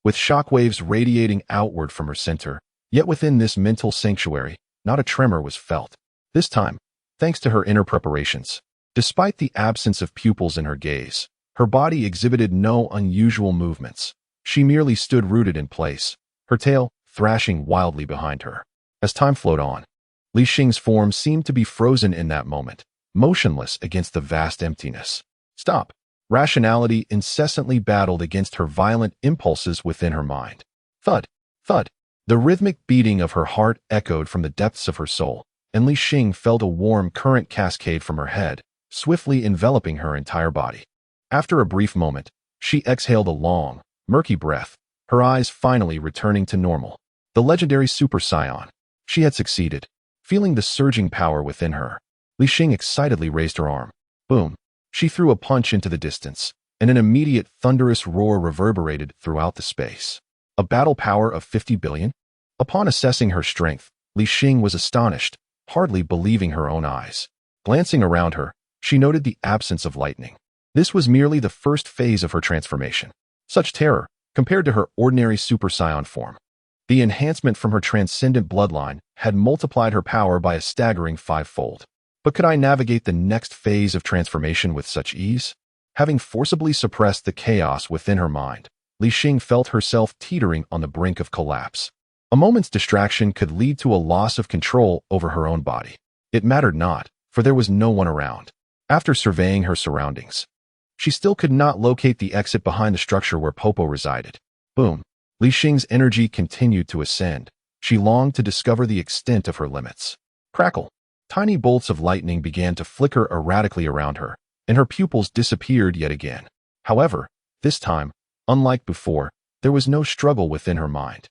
with shockwaves radiating outward from her center, yet within this mental sanctuary, not a tremor was felt. This time, thanks to her inner preparations. Despite the absence of pupils in her gaze, her body exhibited no unusual movements. She merely stood rooted in place, her tail thrashing wildly behind her. As time flowed on, Li Xing's form seemed to be frozen in that moment, motionless against the vast emptiness. Stop! Rationality incessantly battled against her violent impulses within her mind. Thud! Thud! The rhythmic beating of her heart echoed from the depths of her soul, and Li Xing felt a warm current cascade from her head, swiftly enveloping her entire body. After a brief moment, she exhaled a long, murky breath, her eyes finally returning to normal. The legendary Super Saiyan. She had succeeded. Feeling the surging power within her, Li Xing excitedly raised her arm. Boom! She threw a punch into the distance, and an immediate thunderous roar reverberated throughout the space. A battle power of 50 billion? Upon assessing her strength, Li Xing was astonished, hardly believing her own eyes. Glancing around her, she noted the absence of lightning. This was merely the first phase of her transformation. Such terror, compared to her ordinary Super Saiyan form. The enhancement from her transcendent bloodline had multiplied her power by a staggering 5-fold. But could I navigate the next phase of transformation with such ease? Having forcibly suppressed the chaos within her mind, Li Xing felt herself teetering on the brink of collapse. A moment's distraction could lead to a loss of control over her own body. It mattered not, for there was no one around. After surveying her surroundings, she still could not locate the exit behind the structure where Popo resided. Boom! Li Xing's energy continued to ascend. She longed to discover the extent of her limits. Crackle! Tiny bolts of lightning began to flicker erratically around her, and her pupils disappeared yet again. However, this time, unlike before, there was no struggle within her mind.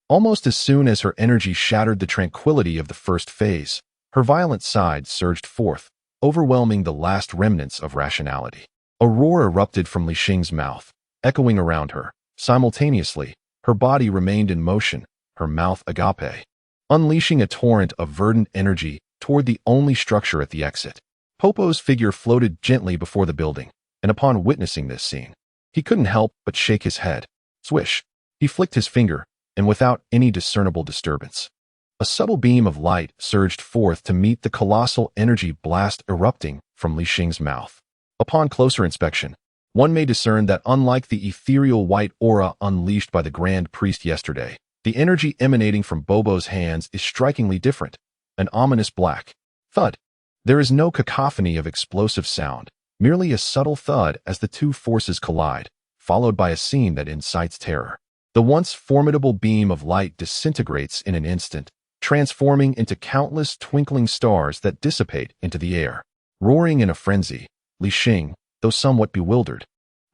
Almost as soon as her energy shattered the tranquility of the first phase, her violent side surged forth, overwhelming the last remnants of rationality. A roar erupted from Li Xing's mouth, echoing around her. Simultaneously, her body remained in motion, her mouth agape, unleashing a torrent of verdant energy toward the only structure at the exit. Popo's figure floated gently before the building, and upon witnessing this scene, he couldn't help but shake his head. Swish! He flicked his finger, and without any discernible disturbance, a subtle beam of light surged forth to meet the colossal energy blast erupting from Li Xing's mouth. Upon closer inspection, one may discern that unlike the ethereal white aura unleashed by the Grand Priest yesterday, the energy emanating from Bobo's hands is strikingly different, an ominous black thud. There is no cacophony of explosive sound, merely a subtle thud as the two forces collide, followed by a scene that incites terror. The once formidable beam of light disintegrates in an instant, transforming into countless twinkling stars that dissipate into the air. Roaring in a frenzy, Li Xing, though somewhat bewildered,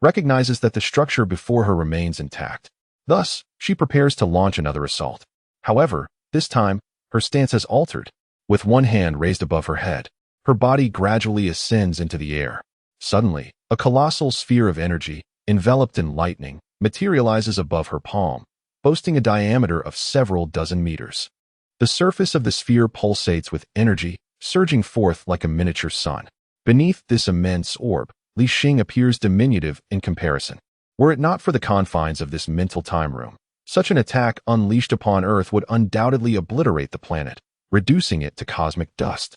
recognizes that the structure before her remains intact. Thus, she prepares to launch another assault. However, this time, her stance has altered. With one hand raised above her head, her body gradually ascends into the air. Suddenly, a colossal sphere of energy, enveloped in lightning, materializes above her palm, boasting a diameter of several dozen meters. The surface of the sphere pulsates with energy, surging forth like a miniature sun. Beneath this immense orb, Li Xing appears diminutive in comparison. Were it not for the confines of this mental time room, Such an attack unleashed upon Earth would undoubtedly obliterate the planet, reducing it to cosmic dust.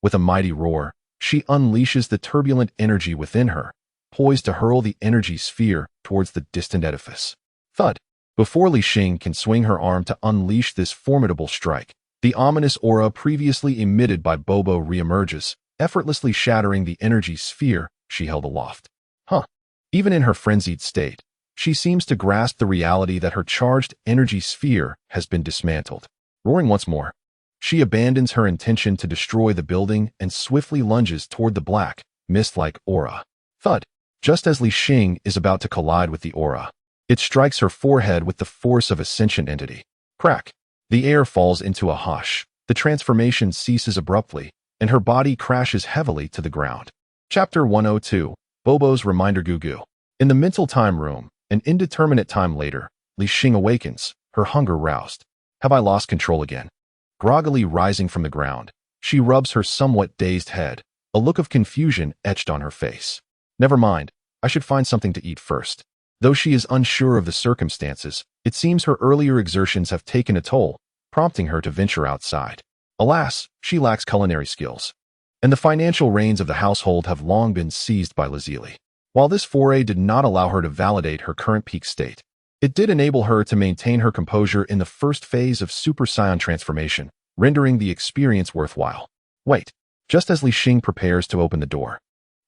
With a mighty roar, she unleashes the turbulent energy within her, poised to hurl the energy sphere towards the distant edifice. Thud! Before Li Xing can swing her arm to unleash this formidable strike, the ominous aura previously emitted by Bobo reemerges, effortlessly shattering the energy sphere she held aloft. Even in her frenzied state, she seems to grasp the reality that her charged energy sphere has been dismantled. Roaring once more, she abandons her intention to destroy the building and swiftly lunges toward the black, mist-like aura. Thud! Just as Li Xing is about to collide with the aura, it strikes her forehead with the force of a sentient entity. Crack! The air falls into a hush, the transformation ceases abruptly, and her body crashes heavily to the ground. Chapter 102, Bobo's Reminder. Gugu. In the mental time room, an indeterminate time later, Li Xing awakens, her hunger roused. Have I lost control again? Groggily rising from the ground, she rubs her somewhat dazed head, a look of confusion etched on her face. Never mind, I should find something to eat first. Though she is unsure of the circumstances, it seems her earlier exertions have taken a toll, prompting her to venture outside. Alas, she lacks culinary skills, and the financial reins of the household have long been seized by Lazili. While this foray did not allow her to validate her current peak state, it did enable her to maintain her composure in the first phase of Super Saiyan transformation, rendering the experience worthwhile. Wait, just as Li Xing prepares to open the door,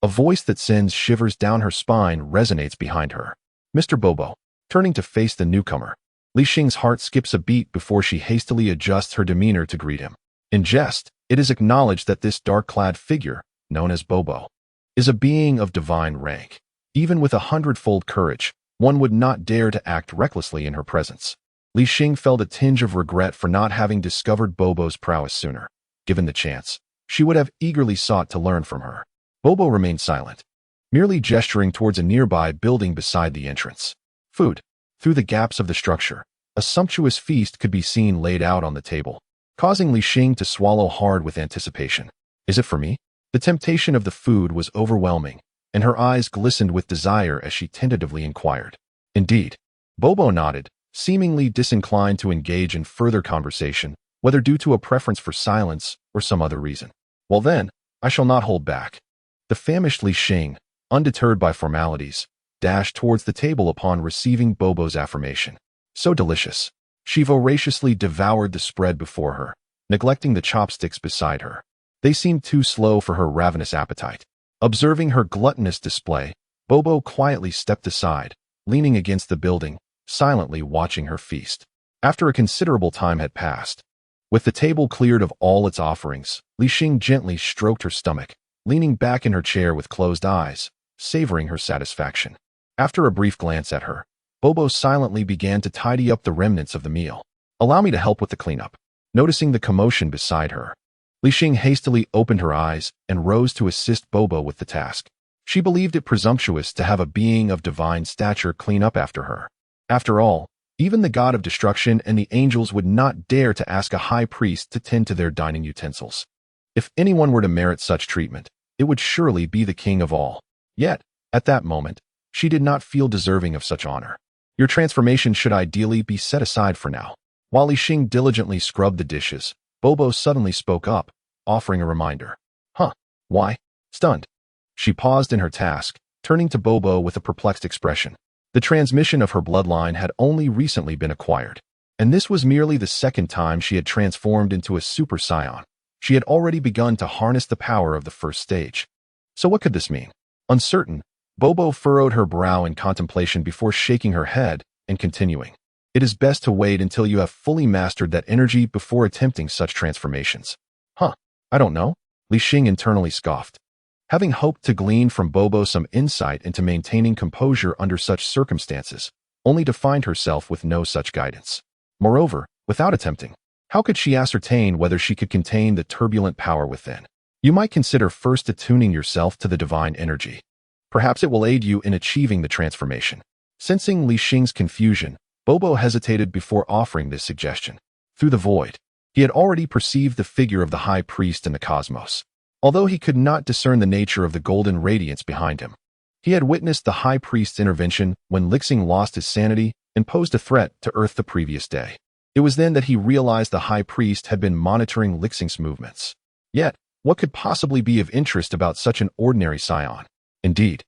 a voice that sends shivers down her spine resonates behind her. Mr. Bobo. Turning to face the newcomer, Li Xing's heart skips a beat before she hastily adjusts her demeanor to greet him. In jest, it is acknowledged that this dark-clad figure, known as Bobo, is a being of divine rank. Even with 100-fold courage, one would not dare to act recklessly in her presence. Li Xing felt a tinge of regret for not having discovered Bobo's prowess sooner. Given the chance, she would have eagerly sought to learn from her. Bobo remained silent, merely gesturing towards a nearby building beside the entrance. Food. Through the gaps of the structure, a sumptuous feast could be seen laid out on the table, causing Li Xing to swallow hard with anticipation. Is it for me? The temptation of the food was overwhelming, and her eyes glistened with desire as she tentatively inquired. Indeed. Bobo nodded, seemingly disinclined to engage in further conversation, whether due to a preference for silence or some other reason. Well then, I shall not hold back. The famished Li Xing, undeterred by formalities, dashed towards the table upon receiving Bobo's affirmation. So delicious. She voraciously devoured the spread before her, neglecting the chopsticks beside her. They seemed too slow for her ravenous appetite. Observing her gluttonous display, Bobo quietly stepped aside, leaning against the building, silently watching her feast. After a considerable time had passed, with the table cleared of all its offerings, Li Xing gently stroked her stomach, leaning back in her chair with closed eyes, savoring her satisfaction. After a brief glance at her, Bobo silently began to tidy up the remnants of the meal. Allow me to help with the cleanup. Noticing the commotion beside her, Li Xing hastily opened her eyes and rose to assist Bobo with the task. She believed it presumptuous to have a being of divine stature clean up after her. After all, even the god of destruction and the angels would not dare to ask a high priest to tend to their dining utensils. If anyone were to merit such treatment, it would surely be the king of all. Yet, at that moment, she did not feel deserving of such honor. Your transformation should ideally be set aside for now. While Li Xing diligently scrubbed the dishes, Bobo suddenly spoke up, offering a reminder. Why? Stunned. She paused in her task, turning to Bobo with a perplexed expression. The transmission of her bloodline had only recently been acquired, and this was merely the second time she had transformed into a Super Saiyan. She had already begun to harness the power of the first stage. So what could this mean? Uncertain, Bobo furrowed her brow in contemplation before shaking her head and continuing. It is best to wait until you have fully mastered that energy before attempting such transformations. I don't know, Li Xing internally scoffed. Having hoped to glean from Bobo some insight into maintaining composure under such circumstances, only to find herself with no such guidance. Moreover, without attempting, how could she ascertain whether she could contain the turbulent power within? You might consider first attuning yourself to the divine energy. Perhaps it will aid you in achieving the transformation. Sensing Li Xing's confusion, Bobo hesitated before offering this suggestion. Through the void, he had already perceived the figure of the high priest in the cosmos. Although he could not discern the nature of the golden radiance behind him, He had witnessed the High Priest's intervention when Li Xing lost his sanity and posed a threat to Earth the previous day. It was then that he realized the High Priest had been monitoring Li Xing's movements. Yet, what could possibly be of interest about such an ordinary scion? Indeed,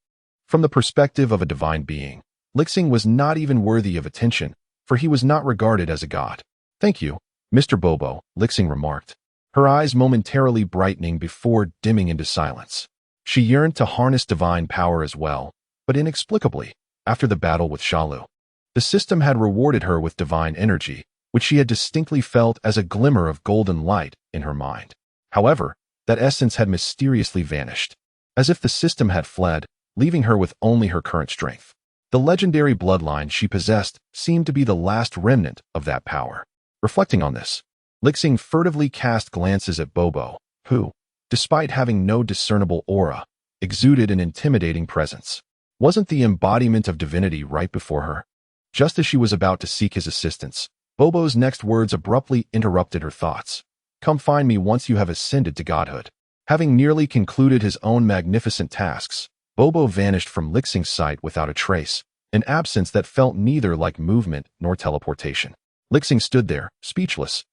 from the perspective of a divine being, Li Xing was not even worthy of attention, for he was not regarded as a god. "Thank you, Mr. Bobo," Li Xing remarked, her eyes momentarily brightening before dimming into silence. She yearned to harness divine power as well, but inexplicably, after the battle with Shalu, the system had rewarded her with divine energy, which she had distinctly felt as a glimmer of golden light in her mind. However, that essence had mysteriously vanished, as if the system had fled, leaving her with only her current strength. The legendary bloodline she possessed seemed to be the last remnant of that power. Reflecting on this, Li Xing furtively cast glances at Bobo, who, despite having no discernible aura, exuded an intimidating presence. Wasn't the embodiment of divinity right before her? Just as she was about to seek his assistance, Bobo's next words abruptly interrupted her thoughts. "Come find me once you have ascended to godhood." Having nearly concluded his own magnificent tasks, Bobo vanished from Li Xing's sight without a trace, an absence that felt neither like movement nor teleportation. Li Xing stood there, speechless,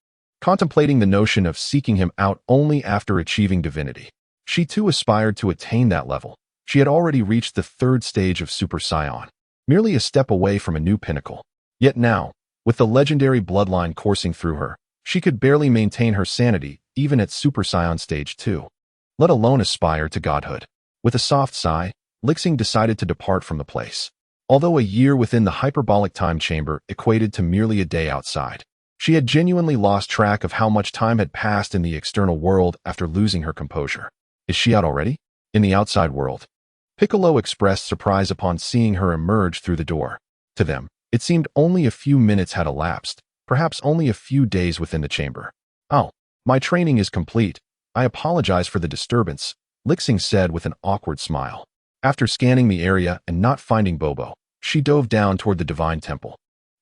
contemplating the notion of seeking him out only after achieving divinity. She too aspired to attain that level. She had already reached the third stage of Super Saiyan, merely a step away from a new pinnacle. Yet now, with the legendary bloodline coursing through her, she could barely maintain her sanity even at Super Saiyan Stage 2, let alone aspire to godhood. With a soft sigh, Li Xing decided to depart from the place. Although a year within the hyperbolic time chamber equated to merely a day outside, she had genuinely lost track of how much time had passed in the external world after losing her composure. Is she out already? In the outside world, Piccolo expressed surprise upon seeing her emerge through the door. To them, it seemed only a few minutes had elapsed, perhaps only a few days within the chamber. "Oh, my training is complete. I apologize for the disturbance," Li Xing said with an awkward smile. After scanning the area and not finding Bobo, she dove down toward the Divine Temple.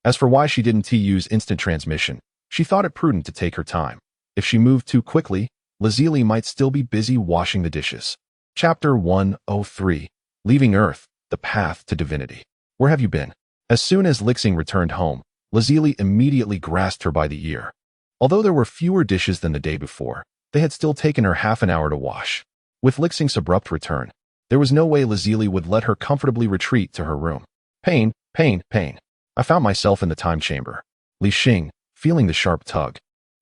As for why she didn't use instant transmission, she thought it prudent to take her time. If she moved too quickly, Lazili might still be busy washing the dishes. Chapter 103, Leaving Earth, The Path to Divinity. "Where have you been?" As soon as Li Xing returned home, Lazili immediately grasped her by the ear. Although there were fewer dishes than the day before, they had still taken her half an hour to wash. With Li Xing's abrupt return, there was no way Lazili would let her comfortably retreat to her room. Pain. I found myself in the time chamber." Li Xing, feeling the sharp tug,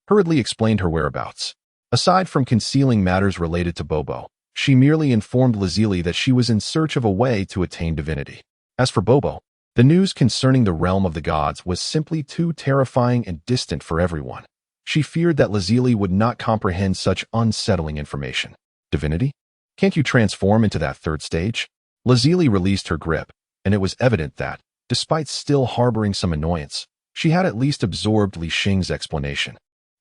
hurriedly explained her whereabouts. Aside from concealing matters related to Bobo, she merely informed Lazili that she was in search of a way to attain divinity. As for Bobo, the news concerning the realm of the gods was simply too terrifying and distant for everyone. She feared that Lazili would not comprehend such unsettling information. "Divinity? Can't you transform into that third stage?" Lazili released her grip, and it was evident that, despite still harboring some annoyance, she had at least absorbed Li Xing's explanation.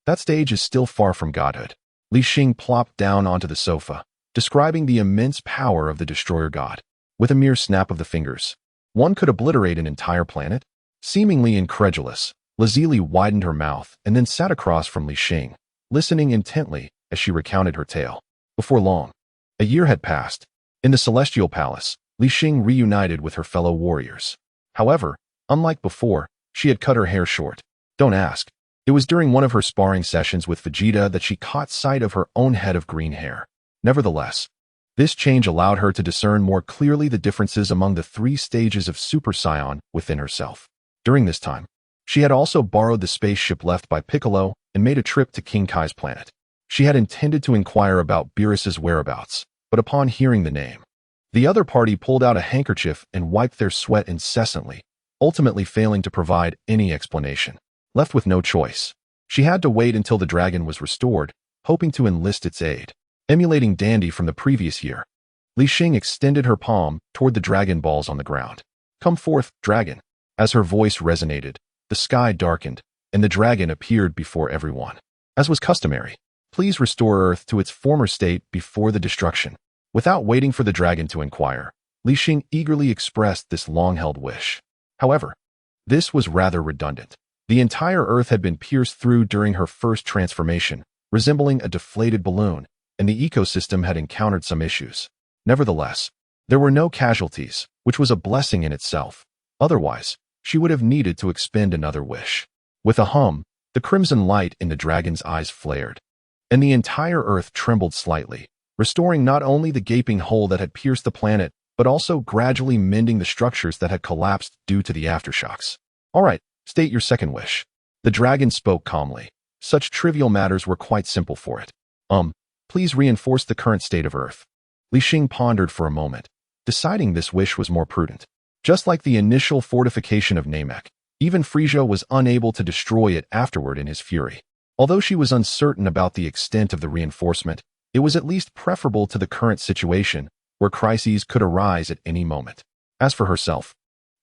"That stage is still far from godhood." Li Xing plopped down onto the sofa, describing the immense power of the destroyer god. With a mere snap of the fingers, one could obliterate an entire planet? Seemingly incredulous, Lazili widened her mouth and then sat across from Li Xing, listening intently as she recounted her tale. Before long, a year had passed. In the Celestial Palace, Li Xing reunited with her fellow warriors. However, unlike before, she had cut her hair short. Don't ask. It was during one of her sparring sessions with Vegeta that she caught sight of her own head of green hair. Nevertheless, this change allowed her to discern more clearly the differences among the three stages of Super Saiyan within herself. During this time, she had also borrowed the spaceship left by Piccolo and made a trip to King Kai's planet. She had intended to inquire about Beerus's whereabouts, but upon hearing the name, the other party pulled out a handkerchief and wiped their sweat incessantly, ultimately failing to provide any explanation. Left with no choice, she had to wait until the dragon was restored, hoping to enlist its aid. Emulating Dandy from the previous year, Li Xing extended her palm toward the dragon balls on the ground. "Come forth, dragon." As her voice resonated, the sky darkened, and the dragon appeared before everyone. As was customary, "Please restore Earth to its former state before the destruction." Without waiting for the dragon to inquire, Li Xing eagerly expressed this long-held wish. However, this was rather redundant. The entire Earth had been pierced through during her first transformation, resembling a deflated balloon, and the ecosystem had encountered some issues. Nevertheless, There were no casualties, which was a blessing in itself. Otherwise, she would have needed to expend another wish. With a hum, the crimson light in the dragon's eyes flared, and the entire earth trembled slightly, restoring not only the gaping hole that had pierced the planet, but also gradually mending the structures that had collapsed due to the aftershocks. All right, state your second wish. The dragon spoke calmly. Such trivial matters were quite simple for it. Please reinforce the current state of Earth. Li Xing pondered for a moment, deciding this wish was more prudent. Just like the initial fortification of Namek, even Frisia was unable to destroy it afterward in his fury. Although she was uncertain about the extent of the reinforcement, it was at least preferable to the current situation, where crises could arise at any moment. As for herself,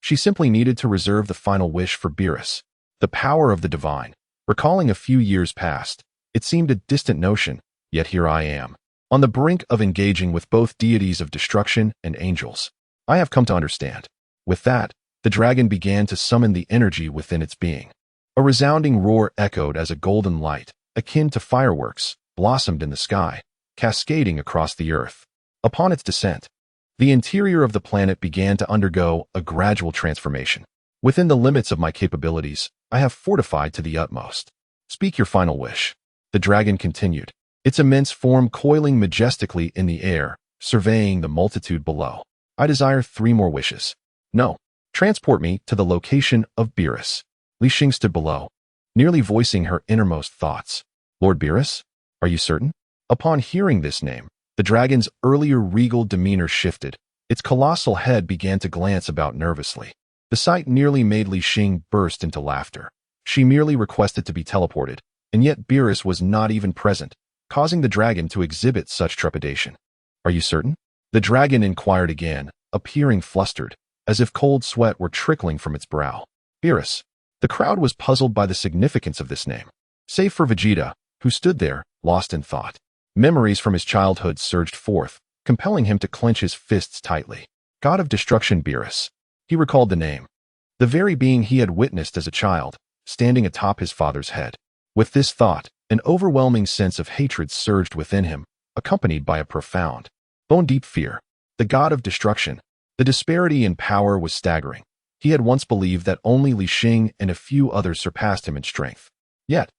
she simply needed to reserve the final wish for Beerus. The power of the divine. Recalling a few years past, it seemed a distant notion, yet here I am, on the brink of engaging with both deities of destruction and angels. I have come to understand. With that, the dragon began to summon the energy within its being. A resounding roar echoed as a golden light, akin to fireworks, blossomed in the sky, cascading across the earth. Upon its descent, the interior of the planet began to undergo a gradual transformation. Within the limits of my capabilities, I have fortified to the utmost. Speak your final wish. The dragon continued, its immense form coiling majestically in the air, surveying the multitude below. I desire 3 more wishes. No. Transport me to the location of Beerus. Li Xing stood below, nearly voicing her innermost thoughts. Lord Beerus? Are you certain? Upon hearing this name, the dragon's earlier regal demeanor shifted. Its colossal head began to glance about nervously. The sight nearly made Li Xing burst into laughter. She merely requested to be teleported, and yet Beerus was not even present, causing the dragon to exhibit such trepidation. Are you certain? The dragon inquired again, appearing flustered, as if cold sweat were trickling from its brow. Beerus. The crowd was puzzled by the significance of this name, save for Vegeta, who stood there, lost in thought. Memories from his childhood surged forth, compelling him to clench his fists tightly. God of Destruction Beerus. He recalled the name. The very being he had witnessed as a child, standing atop his father's head. With this thought, an overwhelming sense of hatred surged within him, accompanied by a profound, bone-deep fear. The God of Destruction. The disparity in power was staggering. He had once believed that only Li Xing and a few others surpassed him in strength. Yet,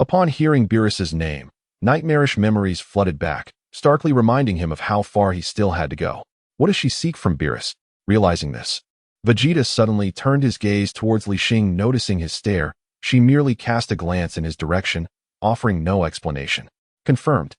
upon hearing Beerus's name, nightmarish memories flooded back, starkly reminding him of how far he still had to go. What does she seek from Beerus? Realizing this, Vegeta suddenly turned his gaze towards Li Xing. Noticing his stare, she merely cast a glance in his direction, offering no explanation. Confirmed.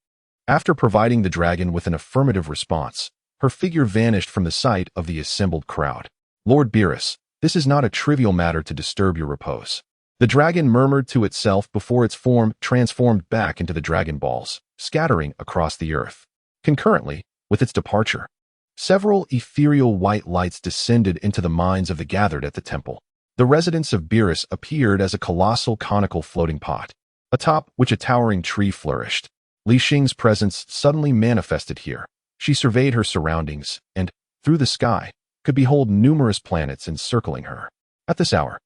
After providing the dragon with an affirmative response, her figure vanished from the sight of the assembled crowd. Lord Beerus, this is not a trivial matter to disturb your repose. The dragon murmured to itself before its form transformed back into the Dragon Balls, scattering across the earth. Concurrently, with its departure, several ethereal white lights descended into the minds of the gathered at the temple. The residence of Beerus appeared as a colossal conical floating pot, atop which a towering tree flourished. Li Xing's presence suddenly manifested here. She surveyed her surroundings and, through the sky, could behold numerous planets encircling her. At this hour,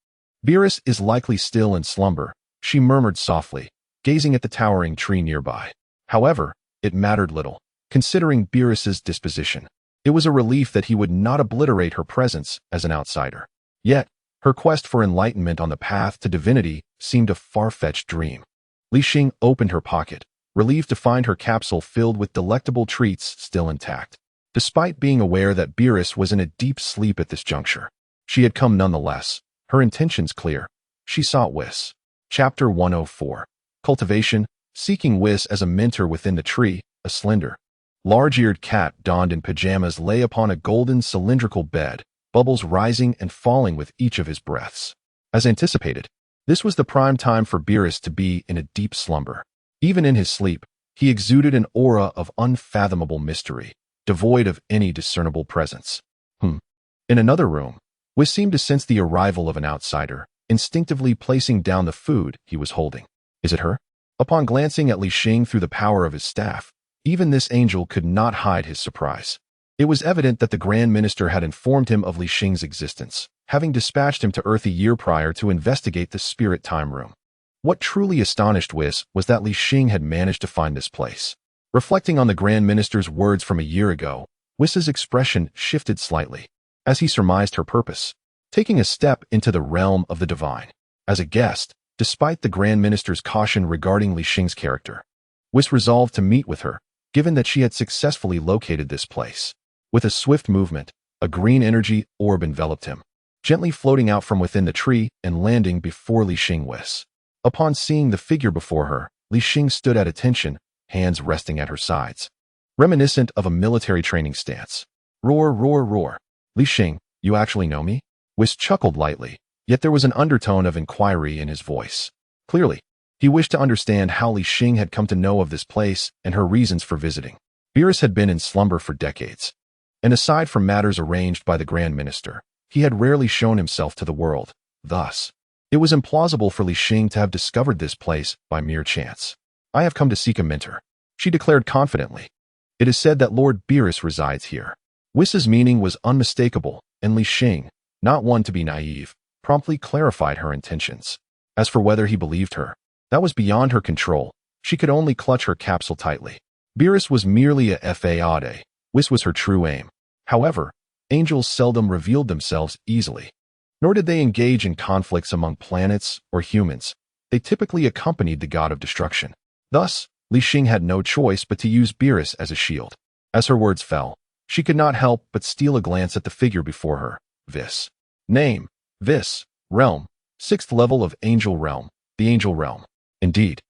Beerus is likely still in slumber, she murmured softly, gazing at the towering tree nearby. However, it mattered little, considering Beerus's disposition. It was a relief that he would not obliterate her presence as an outsider. Yet, her quest for enlightenment on the path to divinity seemed a far-fetched dream. Li Xing opened her pocket, relieved to find her capsule filled with delectable treats still intact. Despite being aware that Beerus was in a deep sleep at this juncture, she had come nonetheless, her intentions clear. She sought Whis. Chapter 104. Cultivation. Seeking Whis as a mentor within the tree, a slender, large-eared cat donned in pajamas lay upon a golden cylindrical bed, bubbles rising and falling with each of his breaths. As anticipated, this was the prime time for Beerus to be in a deep slumber. Even in his sleep, he exuded an aura of unfathomable mystery, devoid of any discernible presence. In another room, Whis seemed to sense the arrival of an outsider, instinctively placing down the food he was holding. Is it her? Upon glancing at Li Xing through the power of his staff, even this angel could not hide his surprise. It was evident that the Grand Minister had informed him of Li Xing's existence, having dispatched him to Earth a year prior to investigate the Spirit Time Room. What truly astonished Whis was that Li Xing had managed to find this place. Reflecting on the Grand Minister's words from a year ago, Whis' expression shifted slightly, as he surmised her purpose, taking a step into the realm of the divine. As a guest, despite the Grand Minister's caution regarding Li Xing's character, Whis resolved to meet with her, given that she had successfully located this place. With a swift movement, a green energy orb enveloped him, gently floating out from within the tree and landing before Li Xing. Whis. Upon seeing the figure before her, Li Xing stood at attention, hands resting at her sides, reminiscent of a military training stance. Roar, roar, roar. Li Xing, you actually know me? Whis chuckled lightly, yet there was an undertone of inquiry in his voice. Clearly, he wished to understand how Li Xing had come to know of this place and her reasons for visiting. Beerus had been in slumber for decades, and aside from matters arranged by the Grand Minister, he had rarely shown himself to the world. Thus, it was implausible for Li Xing to have discovered this place by mere chance. I have come to seek a mentor, she declared confidently. It is said that Lord Beerus resides here. Whis' meaning was unmistakable, and Li Xing, not one to be naive, promptly clarified her intentions. As for whether he believed her, that was beyond her control. She could only clutch her capsule tightly. Beerus was merely a fade. Whis was her true aim. However, angels seldom revealed themselves easily, nor did they engage in conflicts among planets or humans. They typically accompanied the god of destruction. Thus, Li Xing had no choice but to use Beerus as a shield. As her words fell, she could not help but steal a glance at the figure before her. Vis. Name. Vis. Realm. 6th level of Angel Realm. The Angel Realm. Indeed,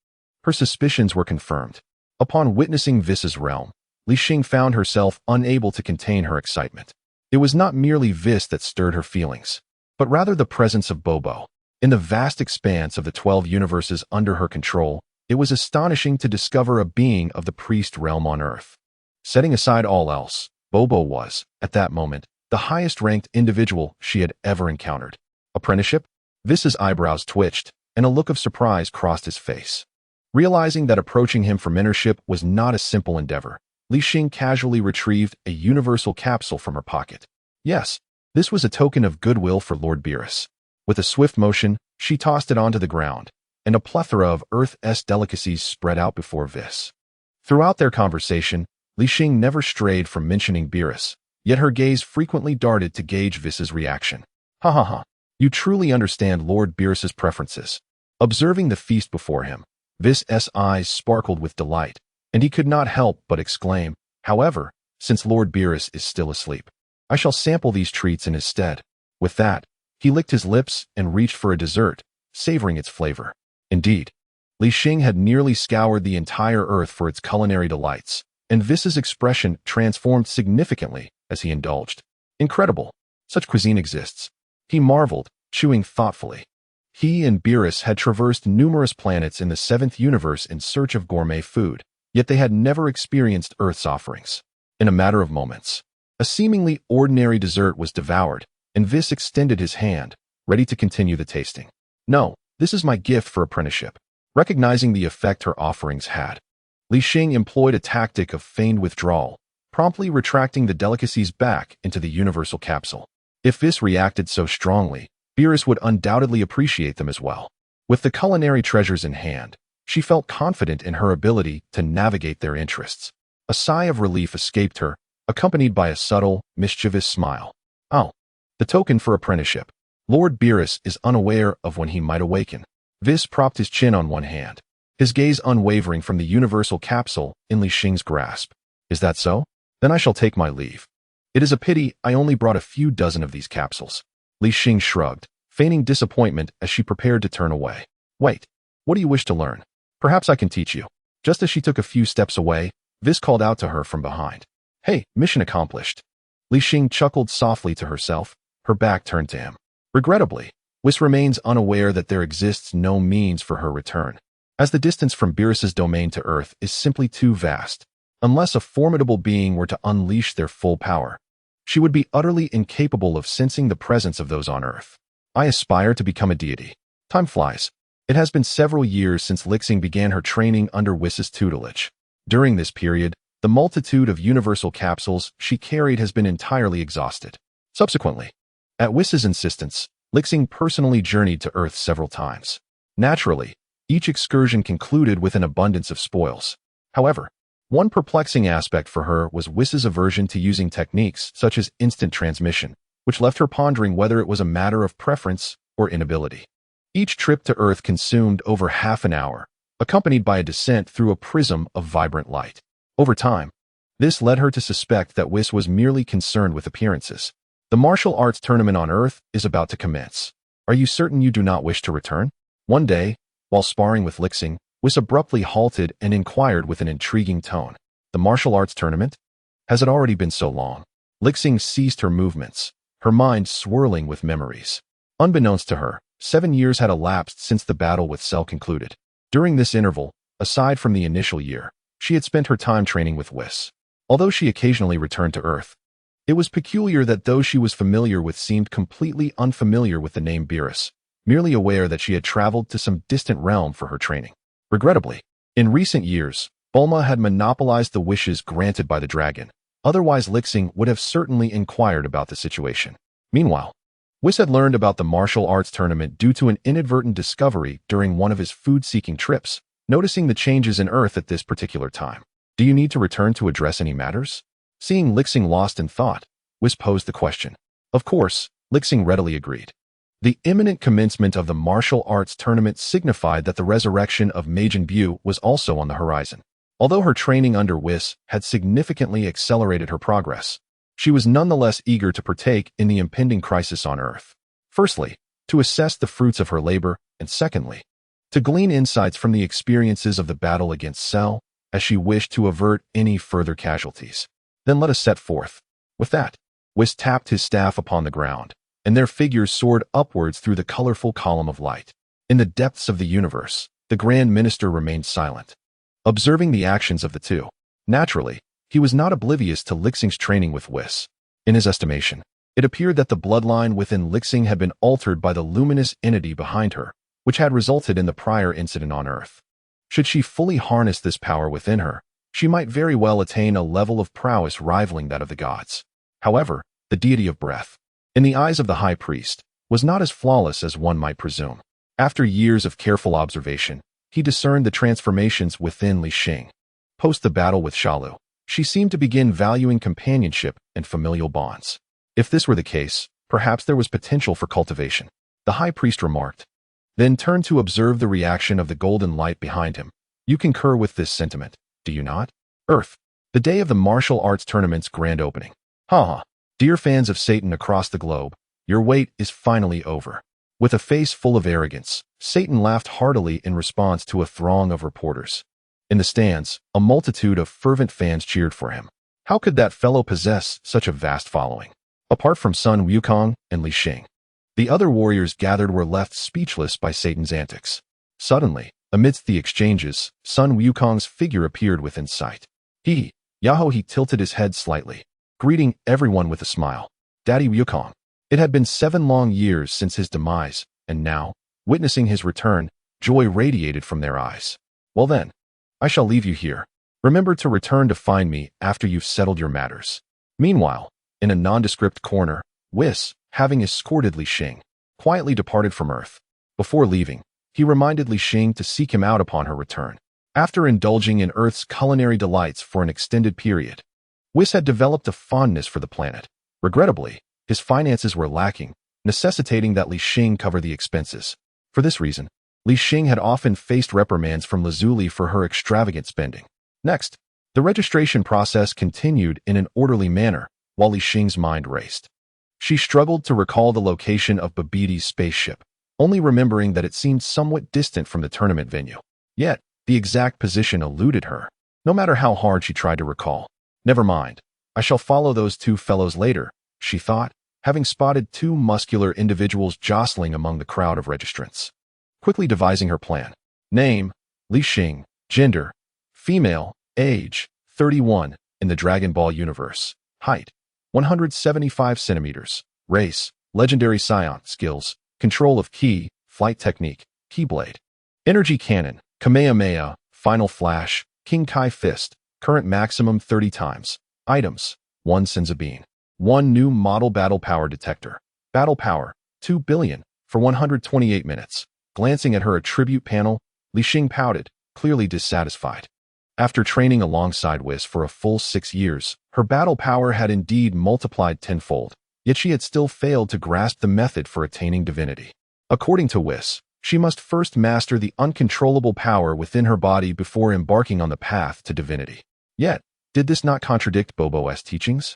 her suspicions were confirmed. Upon witnessing Vis's realm, Li Xing found herself unable to contain her excitement. It was not merely Vis that stirred her feelings, but rather the presence of Bobo. In the vast expanse of the 12 universes under her control, it was astonishing to discover a being of the priest realm on Earth. Setting aside all else, Bobo was, at that moment, the highest-ranked individual she had ever encountered. Apprenticeship? Vis's eyebrows twitched, and a look of surprise crossed his face. Realizing that approaching him for mentorship was not a simple endeavor, Li Xing casually retrieved a universal capsule from her pocket. Yes, this was a token of goodwill for Lord Beerus. With a swift motion, she tossed it onto the ground, and a plethora of Earth's delicacies spread out before Vis. Throughout their conversation, Li Xing never strayed from mentioning Beerus, yet her gaze frequently darted to gauge Vis's reaction. Ha ha ha. You truly understand Lord Beerus's preferences. Observing the feast before him, Vis's eyes sparkled with delight, and he could not help but exclaim, however, since Lord Beerus is still asleep, I shall sample these treats in his stead. With that, he licked his lips and reached for a dessert, savoring its flavor. Indeed, Li Xing had nearly scoured the entire earth for its culinary delights, and Vis's expression transformed significantly as he indulged. Incredible. Such cuisine exists. He marveled, chewing thoughtfully. He and Beerus had traversed numerous planets in the 7th universe in search of gourmet food, yet they had never experienced Earth's offerings. In a matter of moments, a seemingly ordinary dessert was devoured, and Vis extended his hand, ready to continue the tasting. No, this is my gift for apprenticeship. Recognizing the effect her offerings had, Li Xing employed a tactic of feigned withdrawal, promptly retracting the delicacies back into the universal capsule. If Vis reacted so strongly, Beerus would undoubtedly appreciate them as well. With the culinary treasures in hand, she felt confident in her ability to navigate their interests. A sigh of relief escaped her, accompanied by a subtle, mischievous smile. Oh, the token for apprenticeship. Lord Beerus is unaware of when he might awaken. Vis propped his chin on one hand, his gaze unwavering from the universal capsule in Li Xing's grasp. Is that so? Then I shall take my leave. It is a pity I only brought a few dozen of these capsules. Li Xing shrugged, feigning disappointment as she prepared to turn away. Wait, what do you wish to learn? Perhaps I can teach you. Just as she took a few steps away, Vis called out to her from behind. Hey, mission accomplished. Li Xing chuckled softly to herself, her back turned to him. Regrettably, Vis remains unaware that there exists no means for her return, as the distance from Beerus's domain to Earth is simply too vast. Unless a formidable being were to unleash their full power, she would be utterly incapable of sensing the presence of those on Earth. I aspire to become a deity. Time flies. It has been several years since Li Xing began her training under Wis's tutelage. During this period, the multitude of universal capsules she carried has been entirely exhausted. Subsequently, at Wis's insistence, Li Xing personally journeyed to Earth several times. Naturally, each excursion concluded with an abundance of spoils. However, One perplexing aspect for her was Whis' aversion to using techniques such as instant transmission, which left her pondering whether it was a matter of preference or inability. Each trip to Earth consumed over half an hour, accompanied by a descent through a prism of vibrant light. Over time, this led her to suspect that Whis was merely concerned with appearances. The martial arts tournament on Earth is about to commence. Are you certain you do not wish to return? One day, while sparring with Li Xing, Whis abruptly halted and inquired with an intriguing tone. The martial arts tournament? Has it already been so long? Li Xing ceased her movements, her mind swirling with memories. Unbeknownst to her, 7 years had elapsed since the battle with Cell concluded. During this interval, aside from the initial year, she had spent her time training with Whis. Although she occasionally returned to Earth, it was peculiar that those she was familiar with seemed completely unfamiliar with the name Beerus, merely aware that she had traveled to some distant realm for her training. Regrettably, in recent years, Bulma had monopolized the wishes granted by the dragon. Otherwise, Li Xing would have certainly inquired about the situation. Meanwhile, Whis had learned about the martial arts tournament due to an inadvertent discovery during one of his food-seeking trips, noticing the changes in Earth at this particular time. Do you need to return to address any matters? Seeing Li Xing lost in thought, Whis posed the question. Of course, Li Xing readily agreed. The imminent commencement of the martial arts tournament signified that the resurrection of Majin Buu was also on the horizon. Although her training under Whis had significantly accelerated her progress, she was nonetheless eager to partake in the impending crisis on Earth. Firstly, to assess the fruits of her labor, and secondly, to glean insights from the experiences of the battle against Cell, as she wished to avert any further casualties. Then let us set forth. With that, Whis tapped his staff upon the ground, and their figures soared upwards through the colorful column of light. In the depths of the universe, the Grand Minister remained silent, observing the actions of the two. Naturally, he was not oblivious to Li Xing's training with Whis. In his estimation, it appeared that the bloodline within Li Xing had been altered by the luminous entity behind her, which had resulted in the prior incident on Earth. Should she fully harness this power within her, she might very well attain a level of prowess rivaling that of the gods. However, the deity of breath, in the eyes of the high priest, was not as flawless as one might presume. After years of careful observation, he discerned the transformations within Li Xing. Post the battle with Shalu, she seemed to begin valuing companionship and familial bonds. If this were the case, perhaps there was potential for cultivation, the high priest remarked. Then turned to observe the reaction of the golden light behind him. You concur with this sentiment, do you not? Earth, the day of the martial arts tournament's grand opening. Dear fans of Satan across the globe, your wait is finally over. With a face full of arrogance, Satan laughed heartily in response to a throng of reporters. In the stands, a multitude of fervent fans cheered for him. How could that fellow possess such a vast following? Apart from Sun Wukong and Li Xing, the other warriors gathered were left speechless by Satan's antics. Suddenly, amidst the exchanges, Sun Wukong's figure appeared within sight. He tilted his head slightly, greeting everyone with a smile. Daddy Wukong. It had been 7 long years since his demise, and now, witnessing his return, joy radiated from their eyes. Well then, I shall leave you here. Remember to return to find me after you've settled your matters. Meanwhile, in a nondescript corner, Whis, having escorted Li Xing, quietly departed from Earth. Before leaving, he reminded Li Xing to seek him out upon her return. After indulging in Earth's culinary delights for an extended period, Whis had developed a fondness for the planet. Regrettably, his finances were lacking, necessitating that Li Xing cover the expenses. For this reason, Li Xing had often faced reprimands from Lazuli for her extravagant spending. Next, the registration process continued in an orderly manner, while Li Xing's mind raced. She struggled to recall the location of Babiti's spaceship, only remembering that it seemed somewhat distant from the tournament venue. Yet, the exact position eluded her, no matter how hard she tried to recall. Never mind, I shall follow those two fellows later, she thought, having spotted 2 muscular individuals jostling among the crowd of registrants. Quickly devising her plan. Name, Li Xing. Gender, female. Age, 31, in the Dragon Ball universe. Height, 175 centimeters. Race, legendary scion. Skills, control of ki, flight technique, keyblade. Energy cannon, Kamehameha, final flash, King Kai fist, current maximum 30 times. Items, 1 Senzabine. 1 new model battle power detector. Battle power, 2 billion, for 128 minutes. Glancing at her attribute panel, Li Xing pouted, clearly dissatisfied. After training alongside Whis for a full 6 years, her battle power had indeed multiplied tenfold, yet she had still failed to grasp the method for attaining divinity. According to Whis, she must first master the uncontrollable power within her body before embarking on the path to divinity. Yet, did this not contradict Bobo's teachings?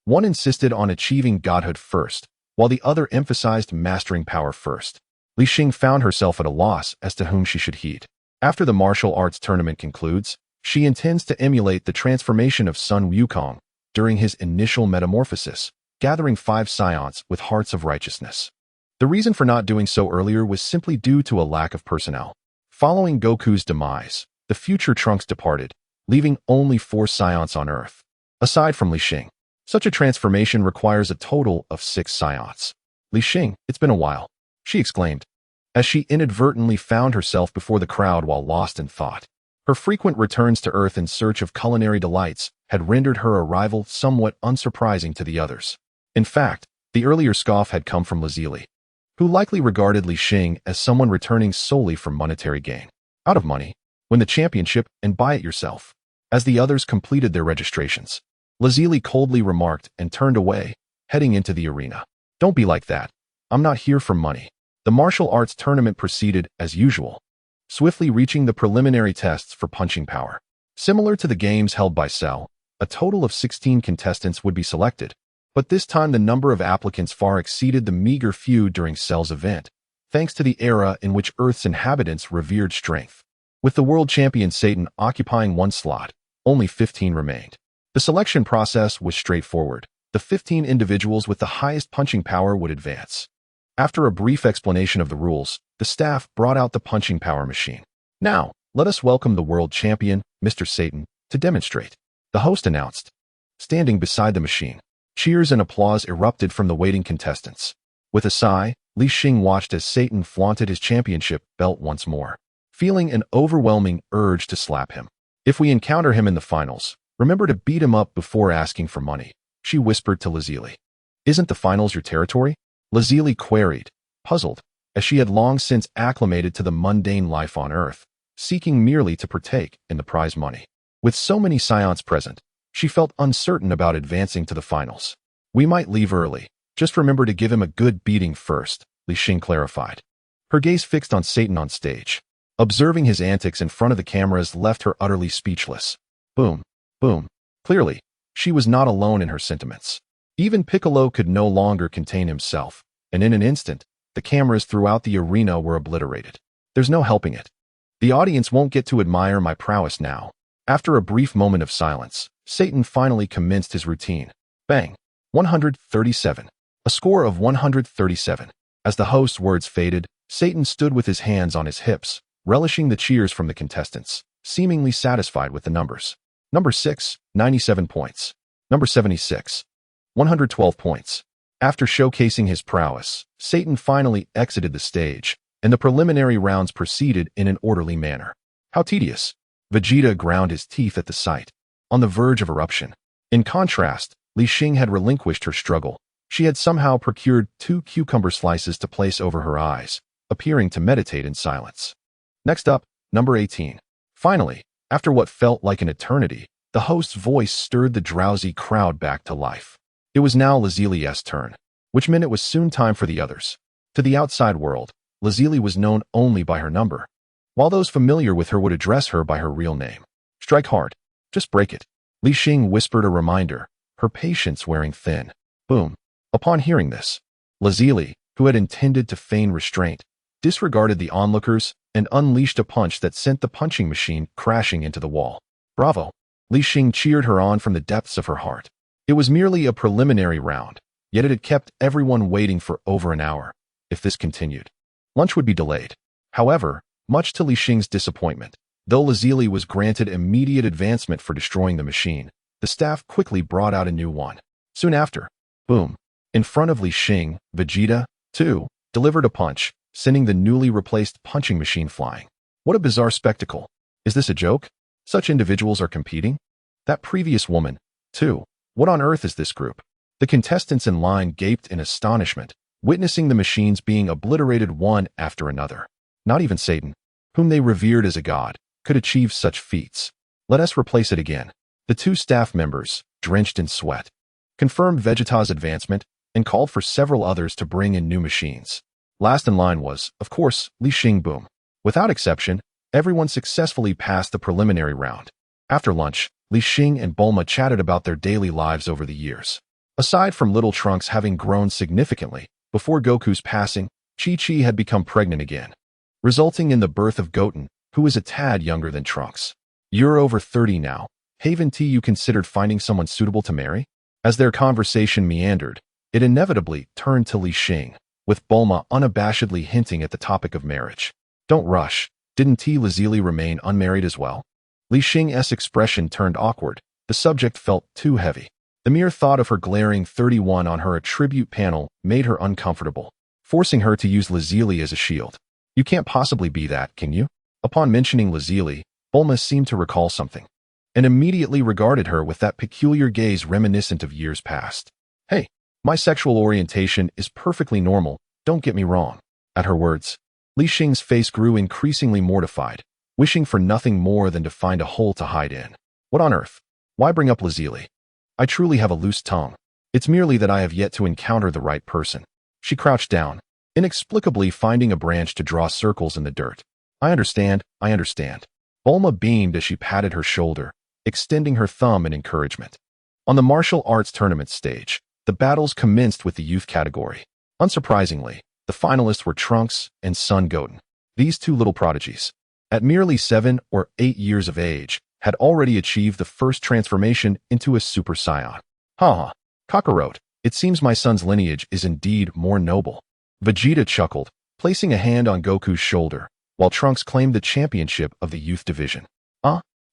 One insisted on achieving godhood first, while the other emphasized mastering power first. Li Xing found herself at a loss as to whom she should heed. After the martial arts tournament concludes, she intends to emulate the transformation of Sun Wukong during his initial metamorphosis, gathering 5 Saiyans with hearts of righteousness. The reason for not doing so earlier was simply due to a lack of personnel. Following Goku's demise, the future Trunks departed, leaving only 4 Saiyans on Earth. Aside from Li Xing, such a transformation requires a total of 6 Saiyans. Li Xing, it's been a while, she exclaimed, as she inadvertently found herself before the crowd while lost in thought. Her frequent returns to Earth in search of culinary delights had rendered her arrival somewhat unsurprising to the others. In fact, the earlier scoff had come from Lazili, who likely regarded Li Xing as someone returning solely for monetary gain. Out of money, win the championship and buy it yourself. As the others completed their registrations, Lazili coldly remarked and turned away, heading into the arena. Don't be like that. I'm not here for money. The martial arts tournament proceeded as usual, swiftly reaching the preliminary tests for punching power. Similar to the games held by Cell, a total of 16 contestants would be selected, but this time the number of applicants far exceeded the meager few during Cell's event, thanks to the era in which Earth's inhabitants revered strength. With the world champion Satan occupying 1 slot, only 15 remained. The selection process was straightforward. The 15 individuals with the highest punching power would advance. After a brief explanation of the rules, the staff brought out the punching power machine. Now, let us welcome the world champion, Mr. Satan, to demonstrate, the host announced. Standing beside the machine, cheers and applause erupted from the waiting contestants. With a sigh, Li Xing watched as Satan flaunted his championship belt once more, feeling an overwhelming urge to slap him. If we encounter him in the finals, remember to beat him up before asking for money, she whispered to Lazili. Isn't the finals your territory? Lazili queried, puzzled, as she had long since acclimated to the mundane life on Earth, seeking merely to partake in the prize money. With so many Saiyans present, she felt uncertain about advancing to the finals. We might leave early. Just remember to give him a good beating first, Li Xing clarified. Her gaze fixed on Satan on stage. Observing his antics in front of the cameras left her utterly speechless. Boom, boom. Clearly, she was not alone in her sentiments. Even Piccolo could no longer contain himself, and in an instant, the cameras throughout the arena were obliterated. There's no helping it. The audience won't get to admire my prowess now. After a brief moment of silence, Satan finally commenced his routine. Bang! 137. A score of 137. As the host's words faded, Satan stood with his hands on his hips, relishing the cheers from the contestants, seemingly satisfied with the numbers. Number 6, 97 points. Number 76, 112 points. After showcasing his prowess, Satan finally exited the stage, and the preliminary rounds proceeded in an orderly manner. How tedious. Vegeta ground his teeth at the sight, on the verge of eruption. In contrast, Li Xing had relinquished her struggle. She had somehow procured 2 cucumber slices to place over her eyes, appearing to meditate in silence. Next up, number 18. Finally, after what felt like an eternity, the host's voice stirred the drowsy crowd back to life. It was now Lazili's turn, which meant it was soon time for the others. To the outside world, Lazili was known only by her number, while those familiar with her would address her by her real name. Strike hard. Just break it. Li Xing whispered a reminder, her patience wearing thin. Boom. Upon hearing this, Lazili, who had intended to feign restraint, disregarded the onlookers and unleashed a punch that sent the punching machine crashing into the wall. Bravo. Li Xing cheered her on from the depths of her heart. It was merely a preliminary round, yet it had kept everyone waiting for over an hour. If this continued, lunch would be delayed. However, much to Li Xing's disappointment, though Lazili was granted immediate advancement for destroying the machine, the staff quickly brought out a new one. Soon after, boom, in front of Li Xing, Vegeta, too, delivered a punch, sending the newly replaced punching machine flying. What a bizarre spectacle. Is this a joke? Such individuals are competing? That previous woman, too. What on earth is this group? The contestants in line gaped in astonishment, witnessing the machines being obliterated one after another. Not even Satan, whom they revered as a god, could achieve such feats. Let us replace it again. The two staff members, drenched in sweat, confirmed Vegeta's advancement and called for several others to bring in new machines. Last in line was, of course, Li Xing. Boom. Without exception, everyone successfully passed the preliminary round. After lunch, Li Xing and Bulma chatted about their daily lives over the years. Aside from little Trunks having grown significantly, before Goku's passing, Chi-Chi had become pregnant again, resulting in the birth of Goten, who is a tad younger than Trunks. You're over 30 now. Haven't you considered finding someone suitable to marry? As their conversation meandered, it inevitably turned to Li Xing, with Bulma unabashedly hinting at the topic of marriage. Don't rush. Didn't Lazili remain unmarried as well? Li Xing's expression turned awkward. The subject felt too heavy. The mere thought of her glaring 31 on her attribute panel made her uncomfortable, forcing her to use Lazili as a shield. You can't possibly be that, can you? Upon mentioning Lazili, Bulma seemed to recall something, and immediately regarded her with that peculiar gaze reminiscent of years past. Hey, my sexual orientation is perfectly normal, don't get me wrong. At her words, Li Xing's face grew increasingly mortified, wishing for nothing more than to find a hole to hide in. What on earth? Why bring up Lazili? I truly have a loose tongue. It's merely that I have yet to encounter the right person. She crouched down, inexplicably finding a branch to draw circles in the dirt. I understand. Bulma beamed as she patted her shoulder, extending her thumb in encouragement. On the martial arts tournament stage, the battles commenced with the youth category. Unsurprisingly, the finalists were Trunks and Son Goten. These two little prodigies, at merely 7 or 8 years of age, had already achieved the first transformation into a Super Saiyan. Ha! Kakarot, it seems my son's lineage is indeed more noble. Vegeta chuckled, placing a hand on Goku's shoulder, while Trunks claimed the championship of the youth division.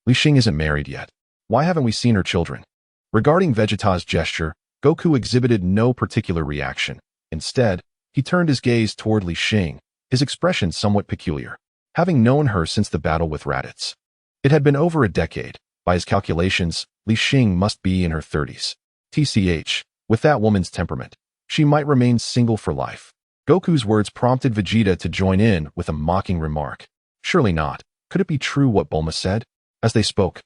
Li Xing isn't married yet. Why haven't we seen her children? Regarding Vegeta's gesture, Goku exhibited no particular reaction. Instead, he turned his gaze toward Li Xing, his expression somewhat peculiar. Having known her since the battle with Raditz, it had been over a decade. By his calculations, Li Xing must be in her 30s. TCH, with that woman's temperament, she might remain single for life. Goku's words prompted Vegeta to join in with a mocking remark. Surely not. Could it be true what Bulma said? As they spoke,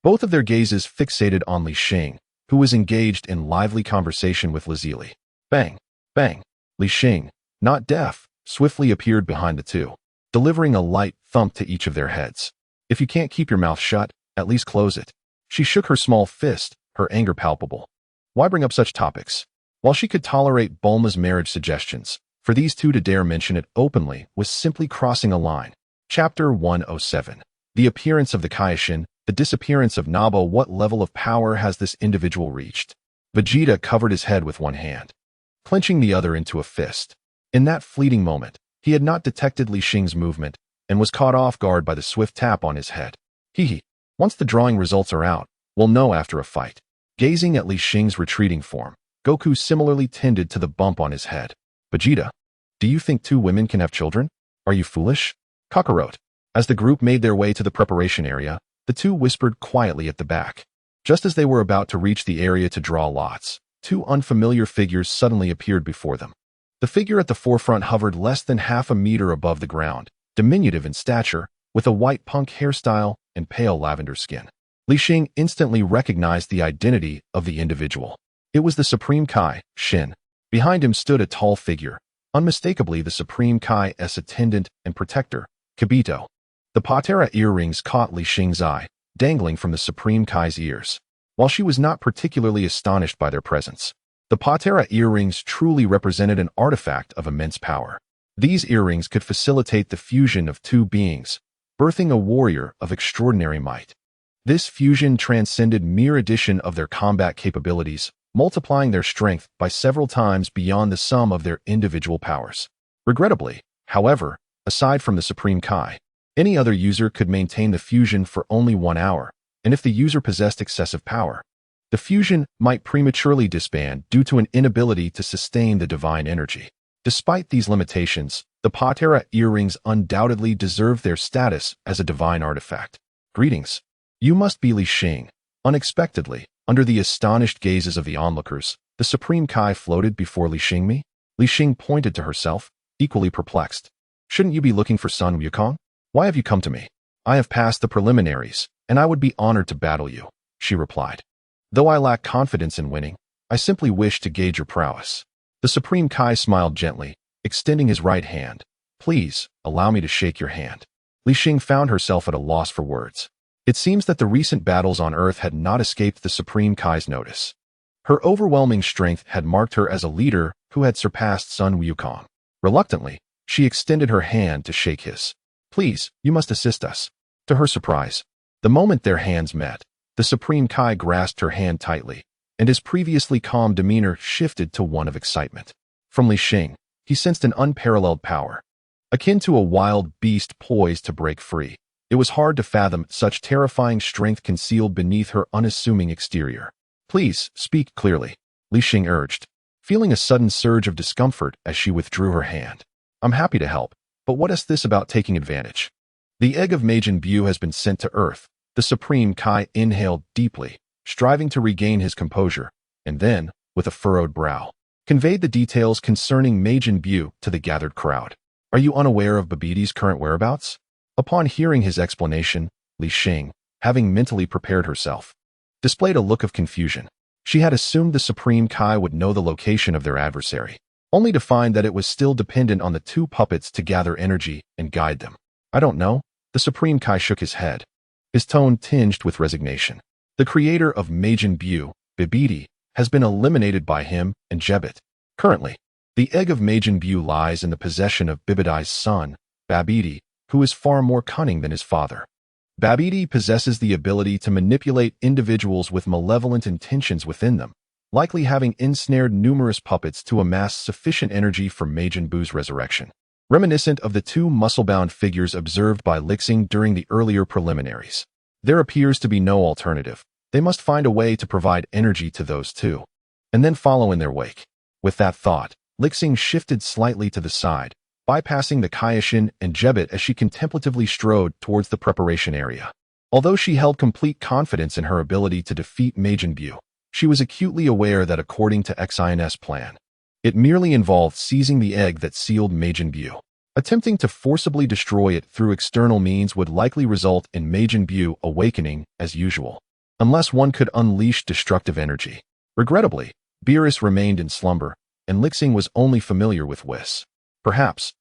both of their gazes fixated on Li Xing, who was engaged in lively conversation with Lazili. Bang! Bang! Li Xing, not deaf, swiftly appeared behind the two, delivering a light thump to each of their heads. If you can't keep your mouth shut, at least close it. She shook her small fist, her anger palpable. Why bring up such topics? While she could tolerate Bulma's marriage suggestions, for these two to dare mention it openly was simply crossing a line. Chapter 107. The appearance of the Kaioshin, the disappearance of Nabo. What level of power has this individual reached? Vegeta covered his head with one hand, clenching the other into a fist. In that fleeting moment, he had not detected Li Xing's movement and was caught off guard by the swift tap on his head. Once the drawing results are out, we'll know after a fight. Gazing at Li Xing's retreating form, Goku similarly tended to the bump on his head. Vegeta, do you think two women can have children? Are you foolish? Kakarot. As the group made their way to the preparation area, the two whispered quietly at the back. Just as they were about to reach the area to draw lots, two unfamiliar figures suddenly appeared before them. The figure at the forefront hovered less than half a meter above the ground, diminutive in stature, with a white punk hairstyle and pale lavender skin. Li Xing instantly recognized the identity of the individual. It was the Supreme Kai, Shin. Behind him stood a tall figure, unmistakably the Supreme Kai's attendant and protector, Kibito. The patera earrings caught Li Xing's eye, dangling from the Supreme Kai's ears. While she was not particularly astonished by their presence, the patera earrings truly represented an artifact of immense power. These earrings could facilitate the fusion of two beings, birthing a warrior of extraordinary might. This fusion transcended mere addition of their combat capabilities, multiplying their strength by several times beyond the sum of their individual powers. Regrettably, however, aside from the Supreme Kai, any other user could maintain the fusion for only 1 hour, and if the user possessed excessive power, the fusion might prematurely disband due to an inability to sustain the divine energy. Despite these limitations, the patera earrings undoubtedly deserve their status as a divine artifact. Greetings. You must be Li Xing. Unexpectedly, under the astonished gazes of the onlookers, the Supreme Kai floated before Li Xing. Me? Li Xing pointed to herself, equally perplexed. Shouldn't you be looking for Sun Wukong? Why have you come to me? I have passed the preliminaries, and I would be honored to battle you, she replied. Though I lack confidence in winning, I simply wish to gauge your prowess. The Supreme Kai smiled gently, extending his right hand. Please, allow me to shake your hand. Li Xing found herself at a loss for words. It seems that the recent battles on Earth had not escaped the Supreme Kai's notice. Her overwhelming strength had marked her as a leader who had surpassed Sun Wukong. Reluctantly, she extended her hand to shake his. Please, you must assist us. To her surprise, the moment their hands met, the Supreme Kai grasped her hand tightly, and his previously calm demeanor shifted to one of excitement. From Li Xing, he sensed an unparalleled power, akin to a wild beast poised to break free. It was hard to fathom such terrifying strength concealed beneath her unassuming exterior. Please, speak clearly, Li Xing urged, feeling a sudden surge of discomfort as she withdrew her hand. I'm happy to help, but what is this about taking advantage? The egg of Majin Buu has been sent to Earth. The Supreme Kai inhaled deeply, striving to regain his composure, and then, with a furrowed brow, conveyed the details concerning Majin Buu to the gathered crowd. Are you unaware of Babiti's current whereabouts? Upon hearing his explanation, Li Xing, having mentally prepared herself, displayed a look of confusion. She had assumed the Supreme Kai would know the location of their adversary, only to find that it was still dependent on the two puppets to gather energy and guide them. I don't know. The Supreme Kai shook his head, his tone tinged with resignation. The creator of Majin Buu, Babiti, has been eliminated by him and Jebet. Currently, the egg of Majin Buu lies in the possession of Babiti's son, Babiti, who is far more cunning than his father. Babiti possesses the ability to manipulate individuals with malevolent intentions within them, likely having ensnared numerous puppets to amass sufficient energy for Majin Buu's resurrection. Reminiscent of the two muscle-bound figures observed by Li Xing during the earlier preliminaries. There appears to be no alternative. They must find a way to provide energy to those two, and then follow in their wake. With that thought, Li Xing shifted slightly to the side, bypassing the Kaioshin and Jebet as she contemplatively strode towards the preparation area. Although she held complete confidence in her ability to defeat Majin Buu, she was acutely aware that according to Xion's plan, it merely involved seizing the egg that sealed Majin Buu. Attempting to forcibly destroy it through external means would likely result in Majin Buu awakening as usual, unless one could unleash destructive energy. Regrettably, Beerus remained in slumber, and Li Xing was only familiar with Whis. Perhaps,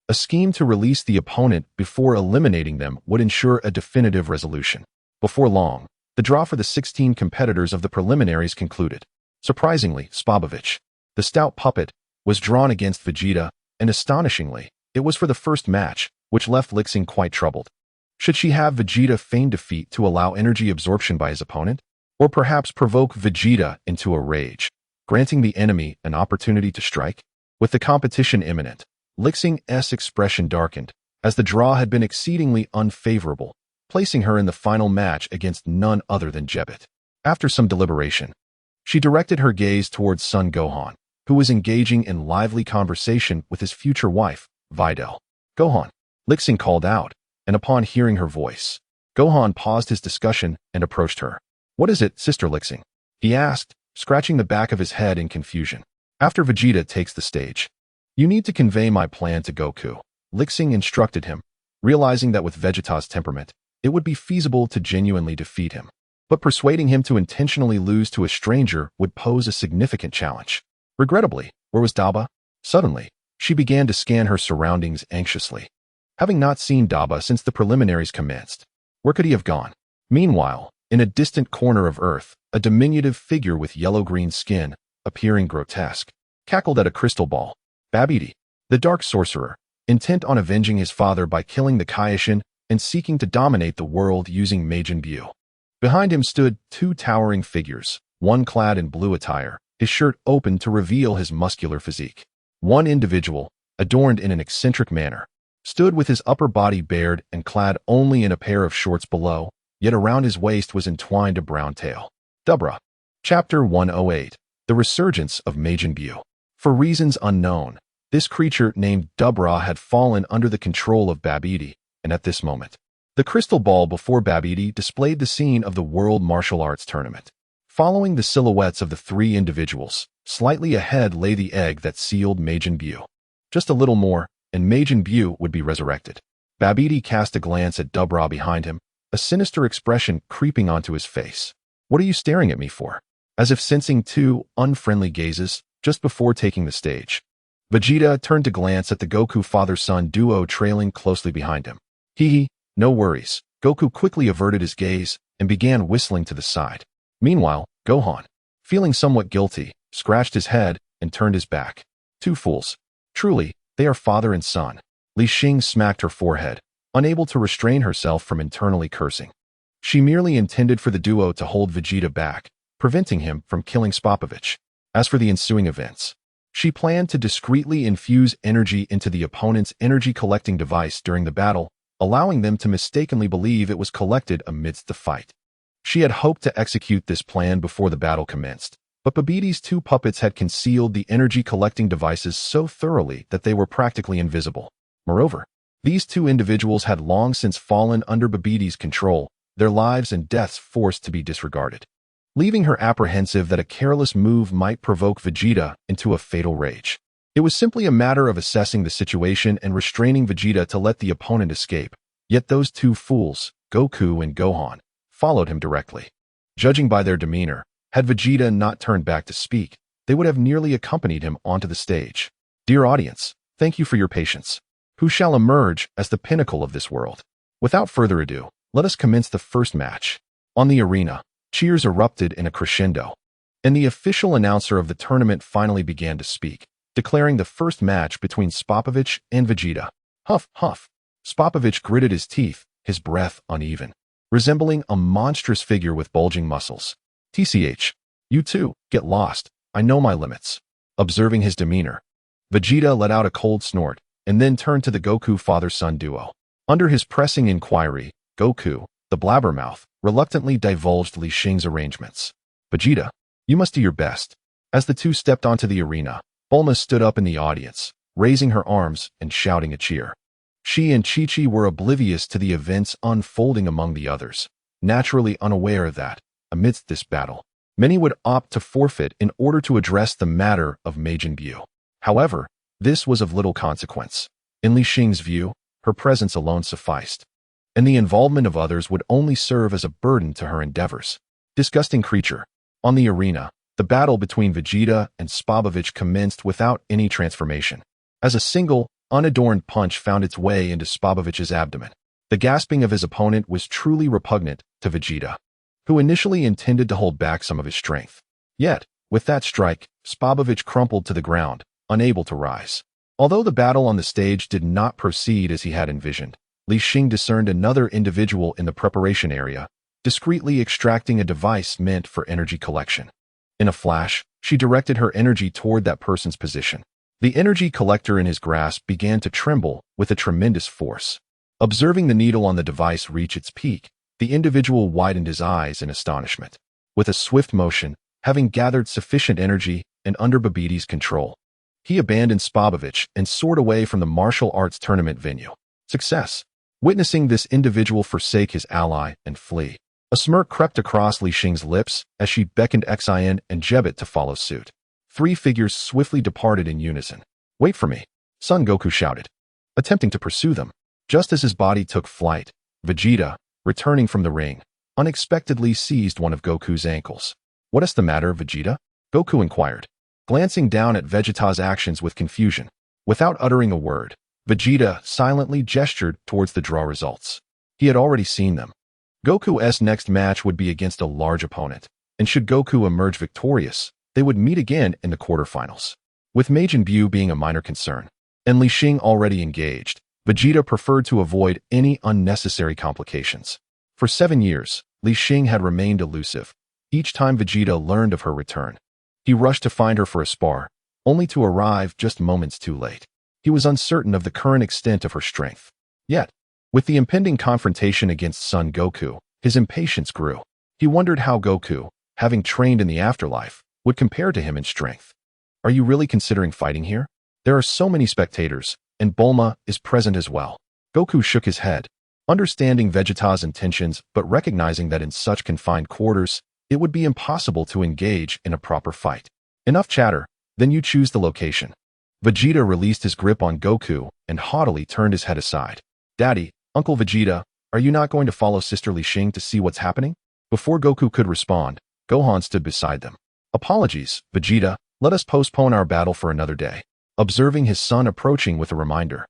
a scheme to release the opponent before eliminating them would ensure a definitive resolution. Before long, the draw for the 16 competitors of the preliminaries concluded. Surprisingly, Spabovich, the stout puppet, was drawn against Vegeta, and astonishingly, it was for the first match, which left Li Xing quite troubled. Should she have Vegeta feign defeat to allow energy absorption by his opponent? Or perhaps provoke Vegeta into a rage, granting the enemy an opportunity to strike? With the competition imminent, Li Xing's expression darkened, as the draw had been exceedingly unfavorable, placing her in the final match against none other than Jebet. After some deliberation, she directed her gaze towards Son Gohan, who was engaging in lively conversation with his future wife, Videl. Gohan, Li Xing called out, and upon hearing her voice, Gohan paused his discussion and approached her. What is it, Sister Li Xing? He asked, scratching the back of his head in confusion. After Vegeta takes the stage, you need to convey my plan to Goku, Li Xing instructed him, realizing that with Vegeta's temperament, it would be feasible to genuinely defeat him. But persuading him to intentionally lose to a stranger would pose a significant challenge. Regrettably, where was Daba? Suddenly, she began to scan her surroundings anxiously. Having not seen Daba since the preliminaries commenced, where could he have gone? Meanwhile, in a distant corner of Earth, a diminutive figure with yellow-green skin, appearing grotesque, cackled at a crystal ball. Babiti, the dark sorcerer, intent on avenging his father by killing the Kaioshin and seeking to dominate the world using Majin Buu. Behind him stood two towering figures, one clad in blue attire, his shirt open to reveal his muscular physique. One individual, adorned in an eccentric manner, stood with his upper body bared and clad only in a pair of shorts below, yet around his waist was entwined a brown tail. Dubra. Chapter 108. The Resurgence of Majin Buu. For reasons unknown, this creature named Dubra had fallen under the control of Babiti, and at this moment, the crystal ball before Babiti displayed the scene of the World Martial Arts Tournament. Following the silhouettes of the three individuals, slightly ahead lay the egg that sealed Majin Buu. Just a little more, and Majin Buu would be resurrected. Babiti cast a glance at Dubra behind him, a sinister expression creeping onto his face. "What are you staring at me for?" As if sensing two unfriendly gazes just before taking the stage, Vegeta turned to glance at the Goku father-son duo trailing closely behind him. Hee, no worries. Goku quickly averted his gaze and began whistling to the side. Meanwhile, Gohan, feeling somewhat guilty, scratched his head and turned his back. Two fools. Truly, they are father and son. Li Xing smacked her forehead, unable to restrain herself from internally cursing. She merely intended for the duo to hold Vegeta back, preventing him from killing Spopovich. As for the ensuing events, she planned to discreetly infuse energy into the opponent's energy-collecting device during the battle, allowing them to mistakenly believe it was collected amidst the fight. She had hoped to execute this plan before the battle commenced, but Babiddi's two puppets had concealed the energy-collecting devices so thoroughly that they were practically invisible. Moreover, these two individuals had long since fallen under Babiddi's control, their lives and deaths forced to be disregarded, leaving her apprehensive that a careless move might provoke Vegeta into a fatal rage. It was simply a matter of assessing the situation and restraining Vegeta to let the opponent escape. Yet those two fools, Goku and Gohan, followed him directly. Judging by their demeanor, had Vegeta not turned back to speak, they would have nearly accompanied him onto the stage. Dear audience, thank you for your patience. Who shall emerge as the pinnacle of this world? Without further ado, let us commence the first match. On the arena, cheers erupted in a crescendo, and the official announcer of the tournament finally began to speak, declaring the first match between Spopovich and Vegeta. Huff, huff. Spopovich gritted his teeth, his breath uneven, resembling a monstrous figure with bulging muscles. TCH, you two, get lost. I know my limits. Observing his demeanor, Vegeta let out a cold snort, and then turned to the Goku father-son duo. Under his pressing inquiry, Goku, the blabbermouth, reluctantly divulged Li Xing's arrangements. Vegeta, you must do your best. As the two stepped onto the arena, Bulma stood up in the audience, raising her arms and shouting a cheer. She and Chi-Chi were oblivious to the events unfolding among the others, naturally unaware that, amidst this battle, many would opt to forfeit in order to address the matter of Majin Buu. However, this was of little consequence. In Li Xing's view, her presence alone sufficed, and the involvement of others would only serve as a burden to her endeavors. Disgusting creature. On the arena, the battle between Vegeta and Spopovich commenced without any transformation, as a single, unadorned punch found its way into Spopovich's abdomen. The gasping of his opponent was truly repugnant to Vegeta, who initially intended to hold back some of his strength. Yet, with that strike, Spopovich crumpled to the ground, unable to rise. Although the battle on the stage did not proceed as he had envisioned, Li Xing discerned another individual in the preparation area, discreetly extracting a device meant for energy collection. In a flash, she directed her energy toward that person's position. The energy collector in his grasp began to tremble with a tremendous force. Observing the needle on the device reach its peak, the individual widened his eyes in astonishment. With a swift motion, having gathered sufficient energy and under Babiddi's control, he abandoned Spopovich and soared away from the martial arts tournament venue. Success. Witnessing this individual forsake his ally and flee, a smirk crept across Li Xing's lips as she beckoned Xian and Jebet to follow suit. Three figures swiftly departed in unison. Wait for me, Son Goku shouted, attempting to pursue them. Just as his body took flight, Vegeta, returning from the ring, unexpectedly seized one of Goku's ankles. What is the matter, Vegeta? Goku inquired, glancing down at Vegeta's actions with confusion. Without uttering a word, Vegeta silently gestured towards the draw results. He had already seen them. Goku's next match would be against a large opponent, and should Goku emerge victorious, they would meet again in the quarterfinals. With Majin Buu being a minor concern, and Li Xing already engaged, Vegeta preferred to avoid any unnecessary complications. For 7 years, Li Xing had remained elusive. Each time Vegeta learned of her return, he rushed to find her for a spar, only to arrive just moments too late. He was uncertain of the current extent of her strength. Yet, with the impending confrontation against Son Goku, his impatience grew. He wondered how Goku, having trained in the afterlife, would compare to him in strength. Are you really considering fighting here? There are so many spectators, and Bulma is present as well. Goku shook his head, understanding Vegeta's intentions but recognizing that in such confined quarters, it would be impossible to engage in a proper fight. Enough chatter, then you choose the location. Vegeta released his grip on Goku and haughtily turned his head aside. Daddy, Uncle Vegeta, Are you not going to follow Sister Li Xing to see what's happening? Before Goku could respond, Gohan stood beside them. Apologies, Vegeta, let us postpone our battle for another day. Observing his son approaching with a reminder,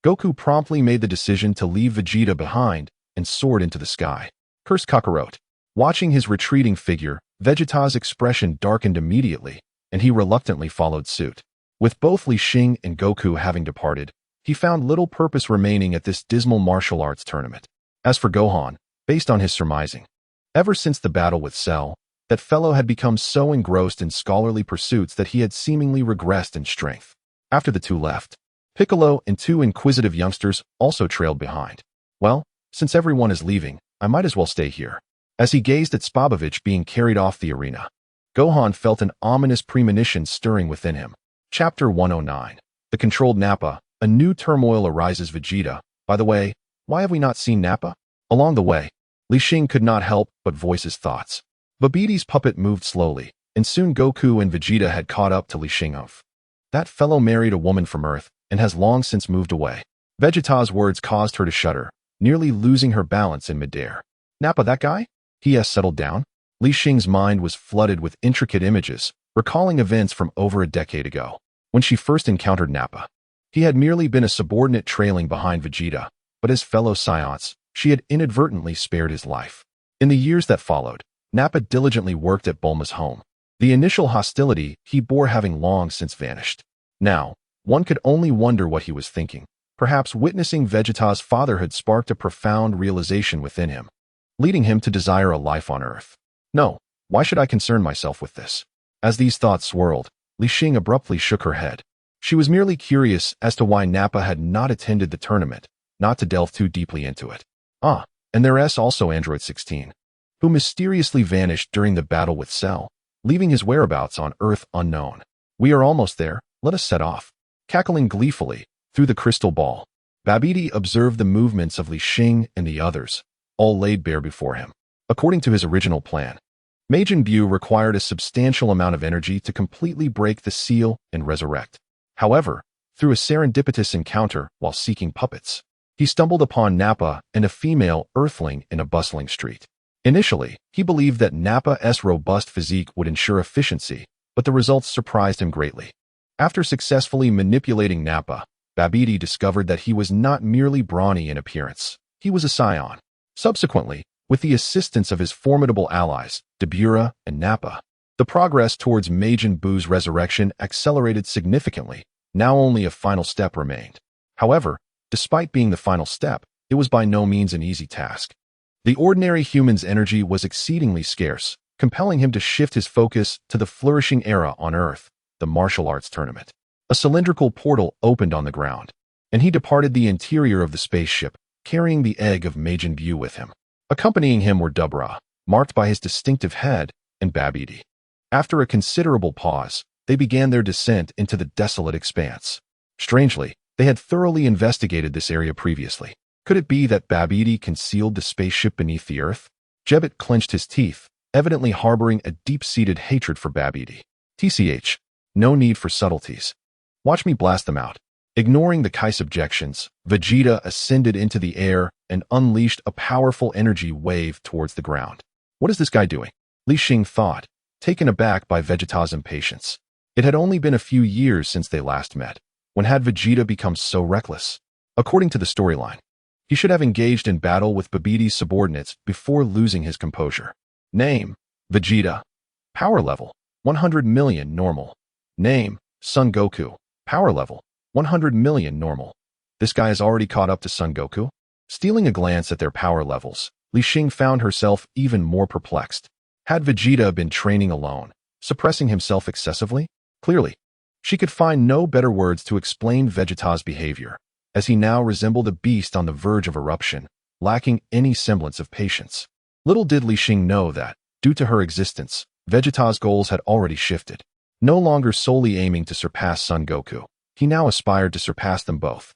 Goku promptly made the decision to leave Vegeta behind and soared into the sky. Cursed Kakarot. Watching his retreating figure, Vegeta's expression darkened immediately, and he reluctantly followed suit. With both Li Xing and Goku having departed, he found little purpose remaining at this dismal martial arts tournament. As for Gohan, based on his surmising, ever since the battle with Cell, that fellow had become so engrossed in scholarly pursuits that he had seemingly regressed in strength. After the two left, Piccolo and two inquisitive youngsters also trailed behind. Well, since everyone is leaving, I might as well stay here. As he gazed at Spabovich being carried off the arena, Gohan felt an ominous premonition stirring within him. Chapter 109. The Controlled Nappa. A new turmoil arises. Vegeta. By the way, why have we not seen Nappa? Along the way, Li Xing could not help but voice his thoughts. Babbidi's puppet moved slowly, and soon Goku and Vegeta had caught up to Li Xing. That fellow married a woman from Earth and has long since moved away. Vegeta's words caused her to shudder, nearly losing her balance in midair. Nappa, that guy? He has settled down? Li Xing's mind was flooded with intricate images, recalling events from over a decade ago. When she first encountered Nappa, he had merely been a subordinate trailing behind Vegeta, but as fellow Saiyans, she had inadvertently spared his life. In the years that followed, Nappa diligently worked at Bulma's home, the initial hostility he bore having long since vanished. Now, one could only wonder what he was thinking. Perhaps witnessing Vegeta's fatherhood sparked a profound realization within him, leading him to desire a life on Earth. No, why should I concern myself with this? As these thoughts swirled, Li Xing abruptly shook her head. She was merely curious as to why Nappa had not attended the tournament, not to delve too deeply into it. Ah, and there's also Android 16, who mysteriously vanished during the battle with Cell, leaving his whereabouts on Earth unknown. We are almost there, let us set off. Cackling gleefully, through the crystal ball, Babidi observed the movements of Li Xing and the others, all laid bare before him. According to his original plan, Majin Buu required a substantial amount of energy to completely break the seal and resurrect. However, through a serendipitous encounter while seeking puppets, he stumbled upon Nappa and a female Earthling in a bustling street. Initially, he believed that Nappa's robust physique would ensure efficiency, but the results surprised him greatly. After successfully manipulating Nappa, Babidi discovered that he was not merely brawny in appearance. He was a scion. Subsequently, with the assistance of his formidable allies, Dabura and Nappa, the progress towards Majin Buu's resurrection accelerated significantly. Now only a final step remained. However, despite being the final step, it was by no means an easy task. The ordinary human's energy was exceedingly scarce, compelling him to shift his focus to the flourishing era on Earth, the martial arts tournament. A cylindrical portal opened on the ground, and he departed the interior of the spaceship, carrying the egg of Majin Buu with him. Accompanying him were Dabura, marked by his distinctive head, and Babidi. After a considerable pause, they began their descent into the desolate expanse. Strangely, they had thoroughly investigated this area previously. Could it be that Babidi concealed the spaceship beneath the earth? Jebbit clenched his teeth, evidently harboring a deep-seated hatred for Babidi. TCH. No need for subtleties. Watch me blast them out. Ignoring the Kai's objections, Vegeta ascended into the air and unleashed a powerful energy wave towards the ground. What is this guy doing? Li Xing thought, taken aback by Vegeta's impatience. It had only been a few years since they last met. When had Vegeta become so reckless? According to the storyline, he should have engaged in battle with Babidi's subordinates before losing his composure. Name: Vegeta. Power level: 100 million normal. Name: Son Goku. Power level: 100 million normal. This guy has already caught up to Son Goku? Stealing a glance at their power levels, Li Xing found herself even more perplexed. Had Vegeta been training alone, suppressing himself excessively? Clearly, she could find no better words to explain Vegeta's behavior, as he now resembled a beast on the verge of eruption, lacking any semblance of patience. Little did Li Xing know that, due to her existence, Vegeta's goals had already shifted. No longer solely aiming to surpass Son Goku, he now aspired to surpass them both.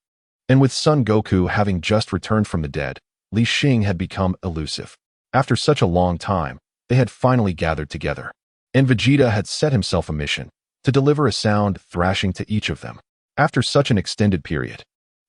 And with Son Goku having just returned from the dead, Li Xing had become elusive. After such a long time, they had finally gathered together, and Vegeta had set himself a mission to deliver a sound thrashing to each of them. After such an extended period,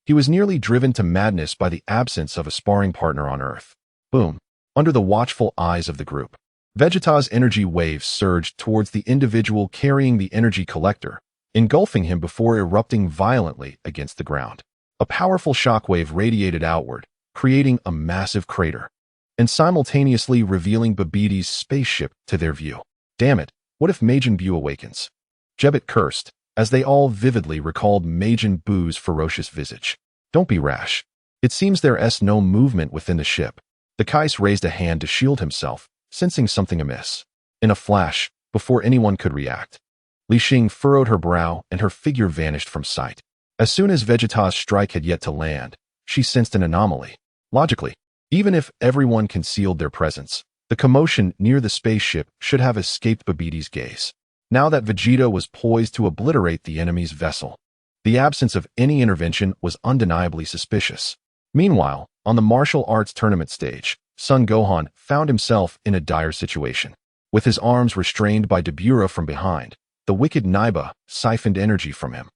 He was nearly driven to madness by the absence of a sparring partner on Earth. Boom. Under the watchful eyes of the group, Vegeta's energy waves surged towards the individual carrying the energy collector, engulfing him before erupting violently against the ground. A powerful shockwave radiated outward, creating a massive crater, and simultaneously revealing Babbidi's spaceship to their view. Damn it, what if Majin Buu awakens? Jebbet cursed, as they all vividly recalled Majin Buu's ferocious visage. Don't be rash. It seems there's no movement within the ship. The Kais raised a hand to shield himself, sensing something amiss. In a flash, before anyone could react, Li Xing furrowed her brow and her figure vanished from sight. As soon as Vegeta's strike had yet to land, she sensed an anomaly. Logically, even if everyone concealed their presence, the commotion near the spaceship should have escaped Babbidi's gaze. Now that Vegeta was poised to obliterate the enemy's vessel, the absence of any intervention was undeniably suspicious. Meanwhile, on the martial arts tournament stage, Son Gohan found himself in a dire situation. With his arms restrained by Dabura from behind, the wicked Naiba siphoned energy from him.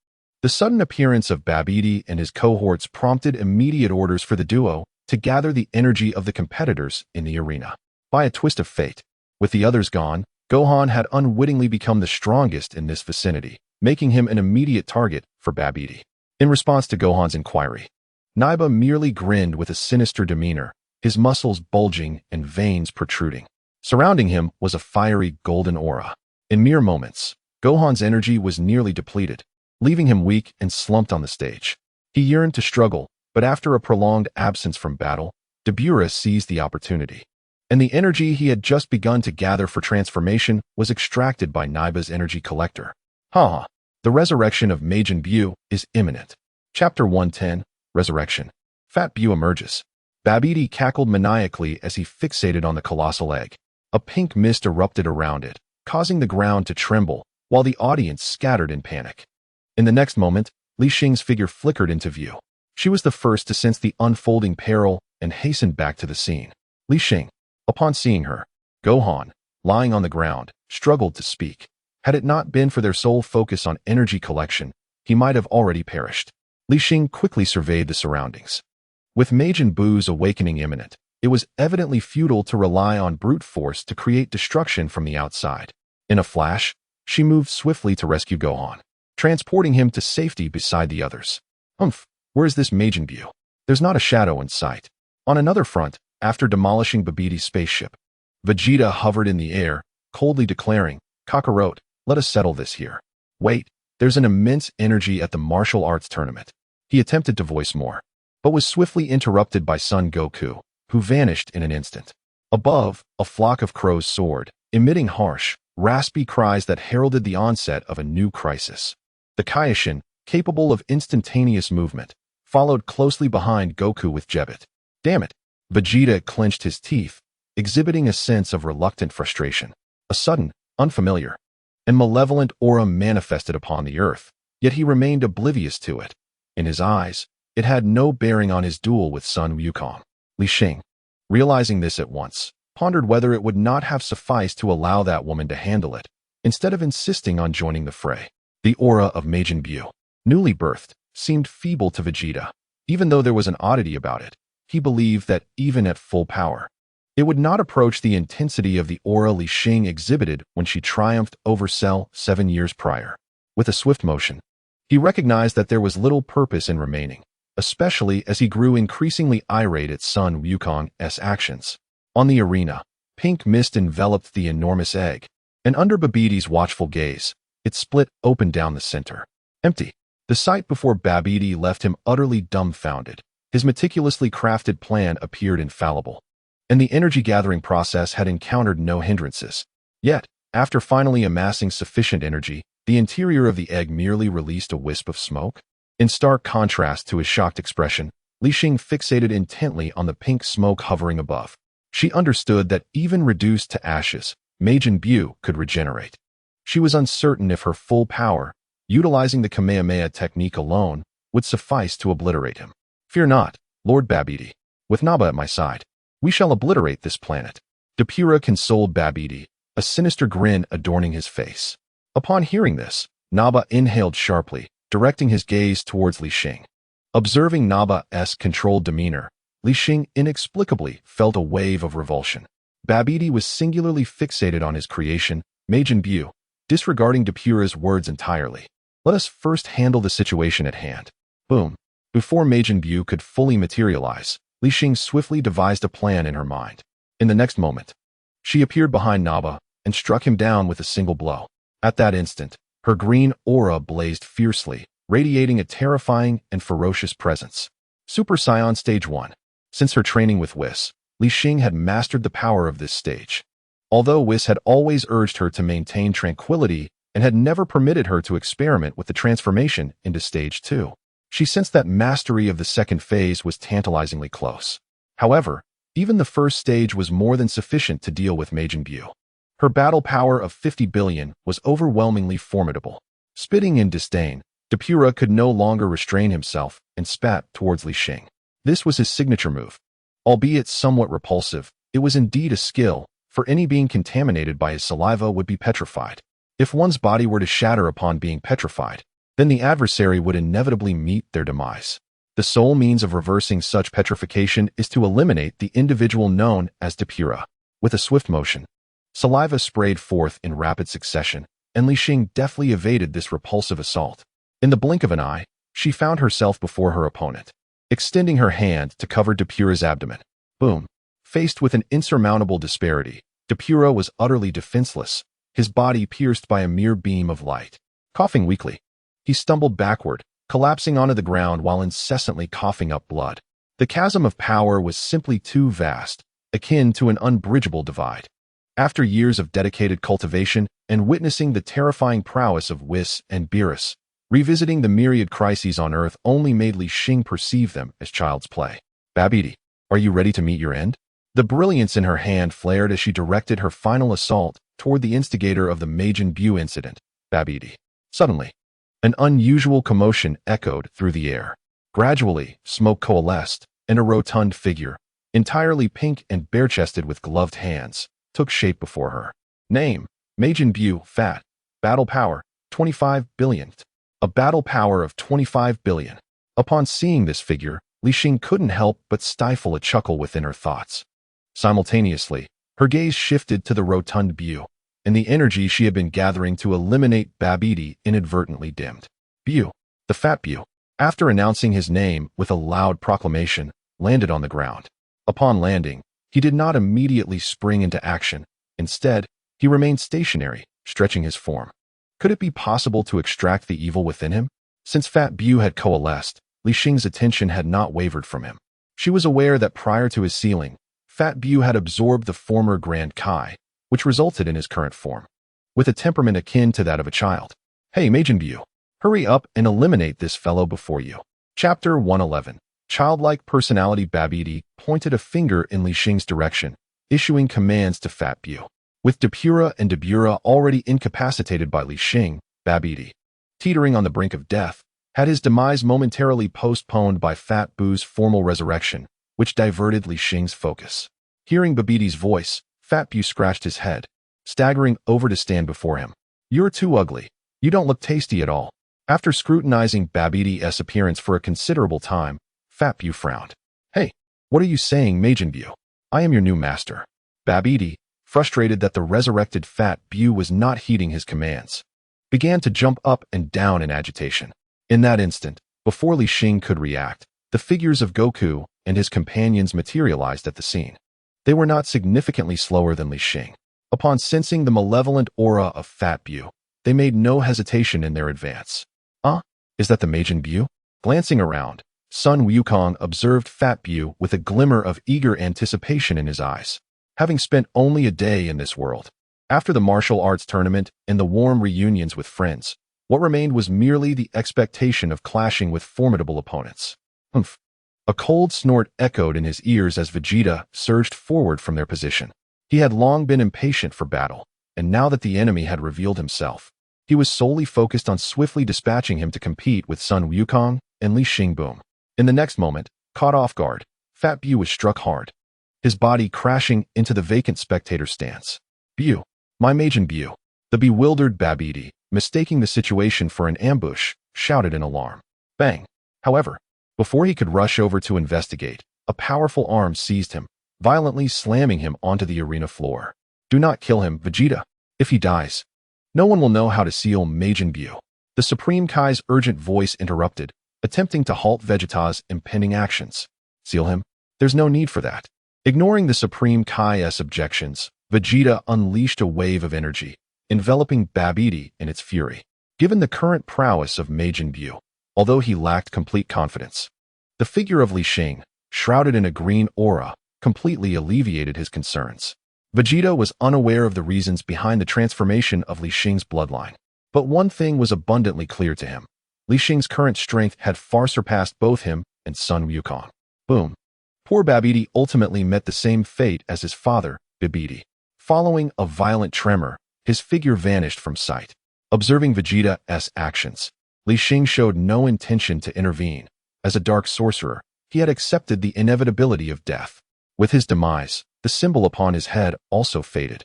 The sudden appearance of Babbidi and his cohorts prompted immediate orders for the duo to gather the energy of the competitors in the arena. By a twist of fate, with the others gone, Gohan had unwittingly become the strongest in this vicinity, making him an immediate target for Babbidi. In response to Gohan's inquiry, Naiba merely grinned with a sinister demeanor, his muscles bulging and veins protruding. Surrounding him was a fiery golden aura. In mere moments, Gohan's energy was nearly depleted, leaving him weak and slumped on the stage. He yearned to struggle, but after a prolonged absence from battle, Dabura seized the opportunity, and the energy he had just begun to gather for transformation was extracted by Naiba's energy collector. Ha! The resurrection of Majin Buu is imminent. Chapter 110, Resurrection. Fat Buu emerges. Babbidi cackled maniacally as he fixated on the colossal egg. A pink mist erupted around it, causing the ground to tremble, while the audience scattered in panic. In the next moment, Li Xing's figure flickered into view. She was the first to sense the unfolding peril and hastened back to the scene. Li Xing. Upon seeing her, Gohan, lying on the ground, struggled to speak. Had it not been for their sole focus on energy collection, he might have already perished. Li Xing quickly surveyed the surroundings. With Majin Buu's awakening imminent, it was evidently futile to rely on brute force to create destruction from the outside. In a flash, she moved swiftly to rescue Gohan, transporting him to safety beside the others. Where is this Majin Buu? There's not a shadow in sight. On another front, after demolishing Babbidi's spaceship, Vegeta hovered in the air, coldly declaring, "Kakarot, let us settle this here." Wait, there's an immense energy at the martial arts tournament. He attempted to voice more, but was swiftly interrupted by Son Goku, who vanished in an instant. Above, a flock of crows soared, emitting harsh, raspy cries that heralded the onset of a new crisis. The Kaioshin, capable of instantaneous movement, followed closely behind Goku with Jebbet. Damn it! Vegeta clenched his teeth, exhibiting a sense of reluctant frustration. A sudden, unfamiliar, and malevolent aura manifested upon the earth, yet he remained oblivious to it. In his eyes, it had no bearing on his duel with Sun Wukong. Li Xing, realizing this at once, pondered whether it would not have sufficed to allow that woman to handle it, instead of insisting on joining the fray. The aura of Majin Buu, newly birthed, seemed feeble to Vegeta. Even though there was an oddity about it, he believed that even at full power, it would not approach the intensity of the aura Li Xing exhibited when she triumphed over Cell 7 years prior. With a swift motion, he recognized that there was little purpose in remaining, especially as he grew increasingly irate at Sun Wukong's actions. On the arena, pink mist enveloped the enormous egg, and under Babbidi's watchful gaze, it split open down the center. Empty. The sight before Babbidi left him utterly dumbfounded. His meticulously crafted plan appeared infallible, and the energy-gathering process had encountered no hindrances. Yet, after finally amassing sufficient energy, the interior of the egg merely released a wisp of smoke. In stark contrast to his shocked expression, Li Xing fixated intently on the pink smoke hovering above. She understood that even reduced to ashes, Majin Buu could regenerate. She was uncertain if her full power, utilizing the Kamehameha technique alone, would suffice to obliterate him. Fear not, Lord Babbidi. With Naba at my side, we shall obliterate this planet. Dabura consoled Babbidi, a sinister grin adorning his face. Upon hearing this, Naba inhaled sharply, directing his gaze towards Li Xing. Observing Naba's controlled demeanor, Li Xing inexplicably felt a wave of revulsion. Babidi was singularly fixated on his creation, Majin Buu, disregarding Depura's words entirely. Let us first handle the situation at hand. Boom. Before Majin Buu could fully materialize, Li Xing swiftly devised a plan in her mind. In the next moment, she appeared behind Naba and struck him down with a single blow. At that instant, her green aura blazed fiercely, radiating a terrifying and ferocious presence. Super Saiyan Stage 1. Since her training with Whis, Li Xing had mastered the power of this stage. Although Whis had always urged her to maintain tranquility and had never permitted her to experiment with the transformation into Stage 2, she sensed that mastery of the second phase was tantalizingly close. However, even the first stage was more than sufficient to deal with Majin Buu. Her battle power of 50 billion was overwhelmingly formidable. Spitting in disdain, Depura could no longer restrain himself and spat towards Li Xing. This was his signature move. Albeit somewhat repulsive, it was indeed a skill, for any being contaminated by his saliva would be petrified. If one's body were to shatter upon being petrified, then the adversary would inevitably meet their demise. The sole means of reversing such petrification is to eliminate the individual known as Depura. With a swift motion, saliva sprayed forth in rapid succession, and Li Xing deftly evaded this repulsive assault. In the blink of an eye, she found herself before her opponent, extending her hand to cover Depura's abdomen. Boom. Faced with an insurmountable disparity, Depura was utterly defenseless, his body pierced by a mere beam of light. Coughing weakly, he stumbled backward, collapsing onto the ground while incessantly coughing up blood. The chasm of power was simply too vast, akin to an unbridgeable divide. After years of dedicated cultivation and witnessing the terrifying prowess of Whis and Beerus, revisiting the myriad crises on Earth only made Li Xing perceive them as child's play. Babidi, are you ready to meet your end? The brilliance in her hand flared as she directed her final assault toward the instigator of the Majin Buu incident, Babidi. Suddenly, an unusual commotion echoed through the air. Gradually, smoke coalesced, and a rotund figure, entirely pink and bare-chested with gloved hands, took shape before her. Name: Majin Buu, Fat. Battle power: 25 billion. A battle power of 25 billion. Upon seeing this figure, Li Xing couldn't help but stifle a chuckle within her thoughts. Simultaneously, her gaze shifted to the rotund Buu, and the energy she had been gathering to eliminate Babidi inadvertently dimmed. Buu, the fat Buu, after announcing his name with a loud proclamation, landed on the ground. Upon landing, he did not immediately spring into action. Instead, he remained stationary, stretching his form. Could it be possible to extract the evil within him? Since Fat Buu had coalesced, Li Xing's attention had not wavered from him. She was aware that prior to his sealing, Fat Buu had absorbed the former Grand Kai, which resulted in his current form, with a temperament akin to that of a child. Hey, Majin Buu, hurry up and eliminate this fellow before you. Chapter 111. Childlike personality. Babidi pointed a finger in Li Xing's direction, issuing commands to Fat Buu. With Depura and Dabura already incapacitated by Li Xing, Babidi, teetering on the brink of death, had his demise momentarily postponed by Fat Buu's formal resurrection, which diverted Li Xing's focus. Hearing Babidi's voice, Fat Buu scratched his head, staggering over to stand before him. You're too ugly. You don't look tasty at all. After scrutinizing Babidi's appearance for a considerable time, Fat Buu frowned. Hey, what are you saying, Majin Buu? I am your new master. Babidi, frustrated that the resurrected Fat Buu was not heeding his commands, began to jump up and down in agitation. In that instant, before Li Xing could react, the figures of Goku and his companions materialized at the scene. They were not significantly slower than Li Xing. Upon sensing the malevolent aura of Fat Buu, they made no hesitation in their advance. Is that the Majin Buu? Glancing around, Sun Wukong observed Fat Buu with a glimmer of eager anticipation in his eyes. Having spent only a day in this world, after the martial arts tournament and the warm reunions with friends, what remained was merely the expectation of clashing with formidable opponents. Humph. A cold snort echoed in his ears as Vegeta surged forward from their position. He had long been impatient for battle, and now that the enemy had revealed himself, he was solely focused on swiftly dispatching him to compete with Sun Wukong and Li Xing. Boom. In the next moment, caught off guard, Fat Buu was struck hard, his body crashing into the vacant spectator stance. Buu, my Majin Buu. The bewildered Babidi, mistaking the situation for an ambush, shouted in alarm. Bang. However, Before he could rush over to investigate, a powerful arm seized him, violently slamming him onto the arena floor. Do not kill him, Vegeta. If he dies, no one will know how to seal Majin Buu. The Supreme Kai's urgent voice interrupted, attempting to halt Vegeta's impending actions. Seal him? There's no need for that. Ignoring the Supreme Kai's objections, Vegeta unleashed a wave of energy, enveloping Babidi in its fury. Given the current prowess of Majin Buu, although he lacked complete confidence, the figure of Li Xing, shrouded in a green aura, completely alleviated his concerns. Vegeta was unaware of the reasons behind the transformation of Li Xing's bloodline. But one thing was abundantly clear to him. Li Xing's current strength had far surpassed both him and Sun Wukong. Boom. Poor Babidi ultimately met the same fate as his father, Babidi. Following a violent tremor, his figure vanished from sight. Observing Vegeta's actions, Li Xing showed no intention to intervene. As a dark sorcerer, he had accepted the inevitability of death. With his demise, the symbol upon his head also faded.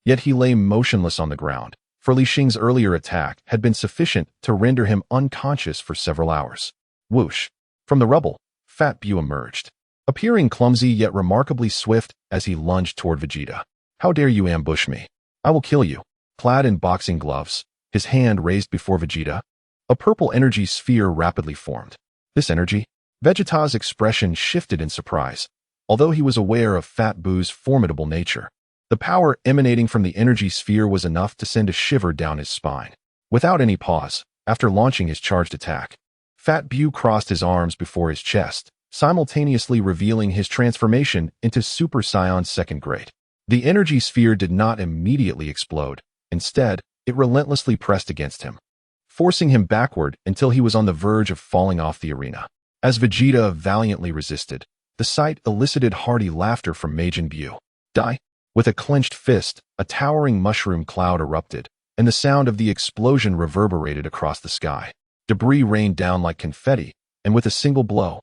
Yet he lay motionless on the ground, for Li Xing's earlier attack had been sufficient to render him unconscious for several hours. Whoosh! From the rubble, Fat Buu emerged, appearing clumsy yet remarkably swift as he lunged toward Vegeta. How dare you ambush me? I will kill you. Clad in boxing gloves, his hand raised before Vegeta, a purple energy sphere rapidly formed. This energy? Vegeta's expression shifted in surprise, although he was aware of Fat Buu's formidable nature. The power emanating from the energy sphere was enough to send a shiver down his spine. Without any pause, after launching his charged attack, Fat Buu crossed his arms before his chest, simultaneously revealing his transformation into Super Saiyan second grade. The energy sphere did not immediately explode. Instead, it relentlessly pressed against him, forcing him backward until he was on the verge of falling off the arena. As Vegeta valiantly resisted, the sight elicited hearty laughter from Majin Buu. Die! With a clenched fist, a towering mushroom cloud erupted, and the sound of the explosion reverberated across the sky. Debris rained down like confetti, and with a single blow,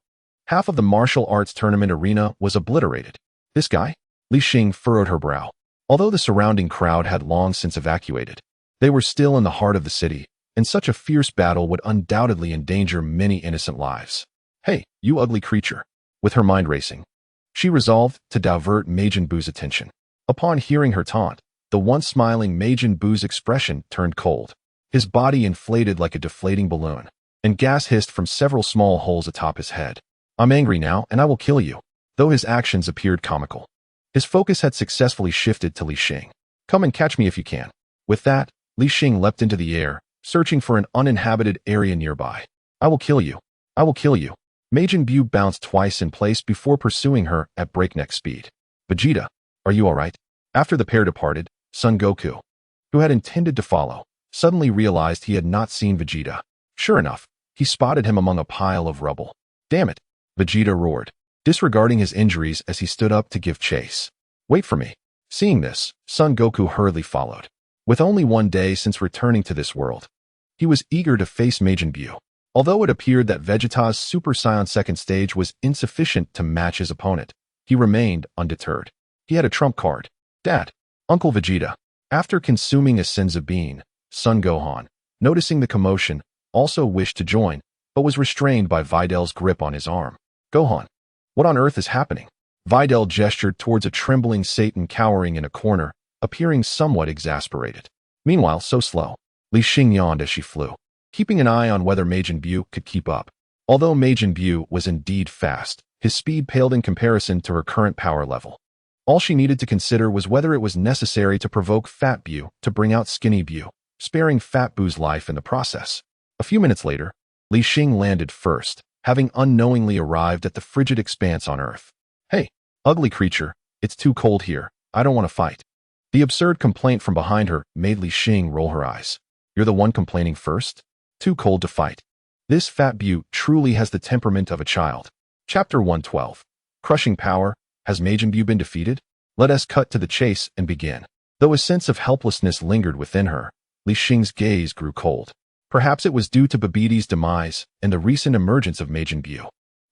half of the martial arts tournament arena was obliterated. This guy? Li Xing furrowed her brow. Although the surrounding crowd had long since evacuated, they were still in the heart of the city, and such a fierce battle would undoubtedly endanger many innocent lives. Hey, you ugly creature. With her mind racing, she resolved to divert Majin Buu's attention. Upon hearing her taunt, the once smiling Majin Buu's expression turned cold. His body inflated like a deflating balloon, and gas hissed from several small holes atop his head. I'm angry now, and I will kill you. Though his actions appeared comical, his focus had successfully shifted to Li Xing. Come and catch me if you can. With that, Li Xing leapt into the air, searching for an uninhabited area nearby. I will kill you. I will kill you. Majin Buu bounced twice in place before pursuing her at breakneck speed. Vegeta, are you all right? After the pair departed, Son Goku, who had intended to follow, suddenly realized he had not seen Vegeta. Sure enough, he spotted him among a pile of rubble. Damn it! Vegeta roared, disregarding his injuries as he stood up to give chase. Wait for me. Seeing this, Son Goku hurriedly followed. With only one day since returning to this world, he was eager to face Majin Buu. Although it appeared that Vegeta's Super Saiyan second stage was insufficient to match his opponent, he remained undeterred. He had a trump card. Dad, Uncle Vegeta. After consuming a Senzu bean, Son Gohan, noticing the commotion, also wished to join, but was restrained by Vidal's grip on his arm. Gohan, what on earth is happening? Vidal gestured towards a trembling Satan cowering in a corner, appearing somewhat exasperated. Meanwhile, so slow. Li Xing yawned as she flew, keeping an eye on whether Majin Buu could keep up. Although Majin Buu was indeed fast, his speed paled in comparison to her current power level. All she needed to consider was whether it was necessary to provoke Fat Buu to bring out Skinny Buu, sparing Fat Buu's life in the process. A few minutes later, Li Xing landed first, having unknowingly arrived at the frigid expanse on Earth. Hey, ugly creature, it's too cold here. I don't want to fight. The absurd complaint from behind her made Li Xing roll her eyes. You're the one complaining first? Too cold to fight. This Fat Buu truly has the temperament of a child. Chapter 112. Crushing Power. Has Majin Buu been defeated? Let us cut to the chase and begin. Though a sense of helplessness lingered within her, Li Xing's gaze grew cold. Perhaps it was due to Babidi's demise and the recent emergence of Majin Buu,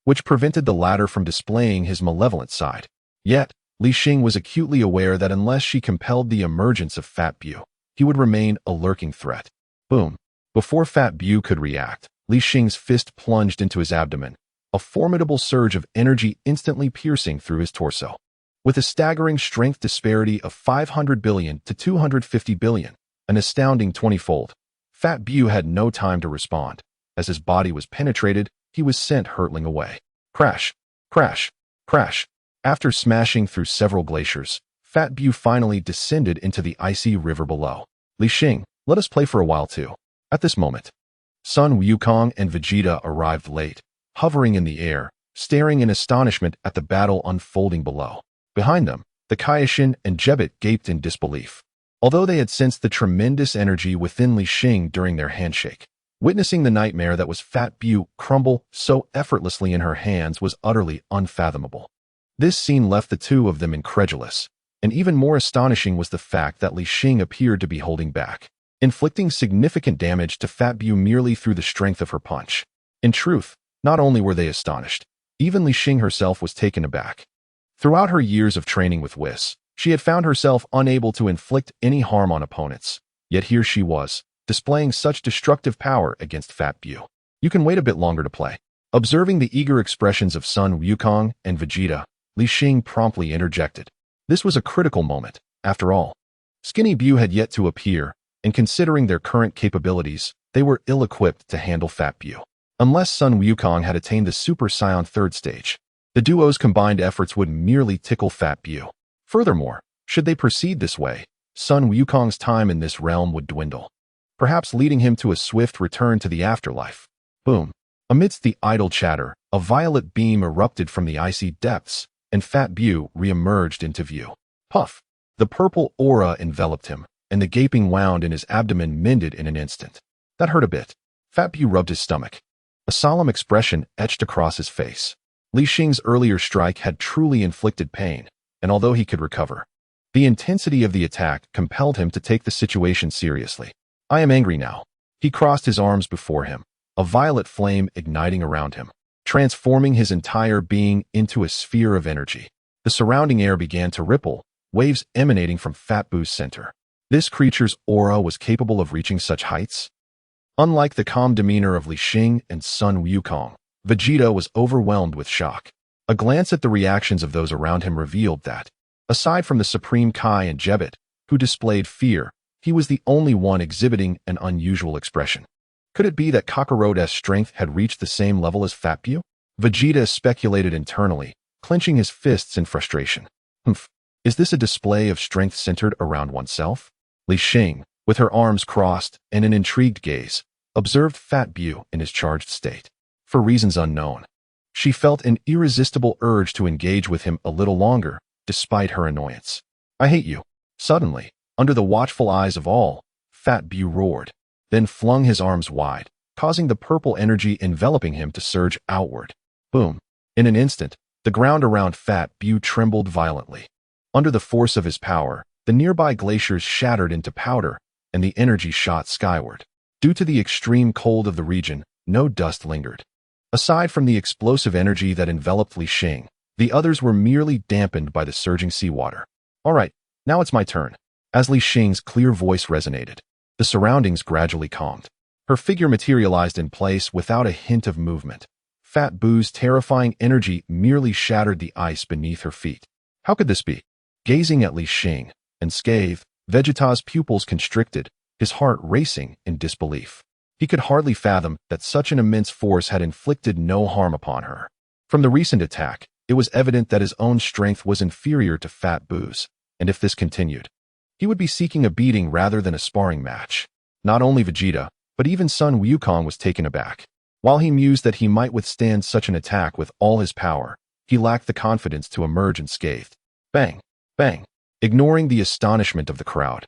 which prevented the latter from displaying his malevolent side. Yet, Li Xing was acutely aware that unless she compelled the emergence of Fat Buu, he would remain a lurking threat. Boom. Before Fat Buu could react, Li Xing's fist plunged into his abdomen, a formidable surge of energy instantly piercing through his torso. With a staggering strength disparity of 500 billion to 250 billion, an astounding 20-fold, Fat Bu had no time to respond. As his body was penetrated, he was sent hurtling away. Crash, crash, crash. After smashing through several glaciers, Fat Bu finally descended into the icy river below. Li Xing, let us play for a while too. At this moment, Sun Wukong and Vegeta arrived late, hovering in the air, staring in astonishment at the battle unfolding below. Behind them, the Kaioshin and Jebet gaped in disbelief. Although they had sensed the tremendous energy within Li Xing during their handshake, witnessing the nightmare that was Fat Bu crumble so effortlessly in her hands was utterly unfathomable. This scene left the two of them incredulous, and even more astonishing was the fact that Li Xing appeared to be holding back, inflicting significant damage to Fat Bu merely through the strength of her punch. In truth, not only were they astonished, even Li Xing herself was taken aback. Throughout her years of training with Whis, she had found herself unable to inflict any harm on opponents, yet here she was, displaying such destructive power against Fat Bu. You can wait a bit longer to play. Observing the eager expressions of Sun Wukong and Vegeta, Li Xing promptly interjected. This was a critical moment, after all. Skinny Bu had yet to appear, and considering their current capabilities, they were ill-equipped to handle Fat Bu. Unless Sun Wukong had attained the Super Saiyan 3rd stage, the duo's combined efforts would merely tickle Fat Bu. Furthermore, should they proceed this way, Sun Wukong's time in this realm would dwindle, perhaps leading him to a swift return to the afterlife. Boom. Amidst the idle chatter, a violet beam erupted from the icy depths, and Fat Bu re-emerged into view. Puff. The purple aura enveloped him, and the gaping wound in his abdomen mended in an instant. That hurt a bit. Fat Bu rubbed his stomach. A solemn expression etched across his face. Li Xing's earlier strike had truly inflicted pain, and although he could recover, the intensity of the attack compelled him to take the situation seriously. I am angry now. He crossed his arms before him, a violet flame igniting around him, transforming his entire being into a sphere of energy. The surrounding air began to ripple, waves emanating from Fat Bu's center. This creature's aura was capable of reaching such heights? Unlike the calm demeanor of Li Xing and Sun Wukong, Vegeta was overwhelmed with shock. A glance at the reactions of those around him revealed that, aside from the Supreme Kai and Jebet, who displayed fear, he was the only one exhibiting an unusual expression. Could it be that Kakaroto's strength had reached the same level as Fat Bu? Vegeta speculated internally, clenching his fists in frustration. Humph. Is this a display of strength centered around oneself? Li Xing, with her arms crossed and an intrigued gaze, observed Fat Bu in his charged state. For reasons unknown, she felt an irresistible urge to engage with him a little longer, despite her annoyance. I hate you. Suddenly, under the watchful eyes of all, Fat Bu roared, then flung his arms wide, causing the purple energy enveloping him to surge outward. Boom. In an instant, the ground around Fat Bu trembled violently. Under the force of his power, the nearby glaciers shattered into powder, and the energy shot skyward. Due to the extreme cold of the region, no dust lingered. Aside from the explosive energy that enveloped Li Xing, the others were merely dampened by the surging seawater. All right, now it's my turn. As Li Xing's clear voice resonated, the surroundings gradually calmed. Her figure materialized in place without a hint of movement. Fat Bu's terrifying energy merely shattered the ice beneath her feet. How could this be? Gazing at Li Xing, unscathed, Vegeta's pupils constricted, his heart racing in disbelief. He could hardly fathom that such an immense force had inflicted no harm upon her. From the recent attack, it was evident that his own strength was inferior to Fat Bu's, and if this continued, he would be seeking a beating rather than a sparring match. Not only Vegeta, but even Sun Wukong was taken aback. While he mused that he might withstand such an attack with all his power, he lacked the confidence to emerge unscathed. Bang! Bang! Ignoring the astonishment of the crowd,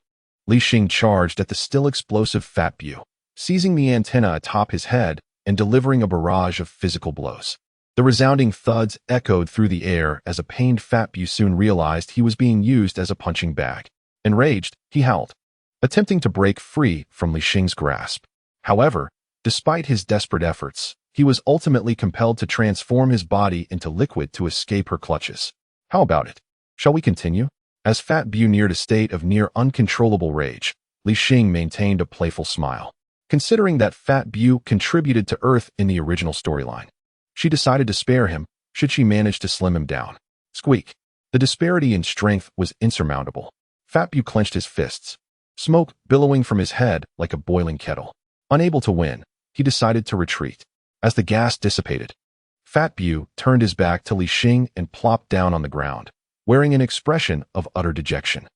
Li Xing charged at the still explosive Fat Bu, seizing the antenna atop his head and delivering a barrage of physical blows. The resounding thuds echoed through the air as a pained Fat Bu soon realized he was being used as a punching bag. Enraged, he howled, attempting to break free from Li Xing's grasp. However, despite his desperate efforts, he was ultimately compelled to transform his body into liquid to escape her clutches. How about it? Shall we continue? As Fat Bu neared a state of near uncontrollable rage, Li Xing maintained a playful smile. Considering that Fat Bu contributed to Earth in the original storyline, She decided to spare him, should she manage to slim him down. Squeak. The disparity in strength was insurmountable. Fat Bu clenched his fists, smoke billowing from his head like a boiling kettle. Unable to win, he decided to retreat. As the gas dissipated, Fat Bu turned his back to Li Xing and plopped down on the ground, wearing an expression of utter dejection.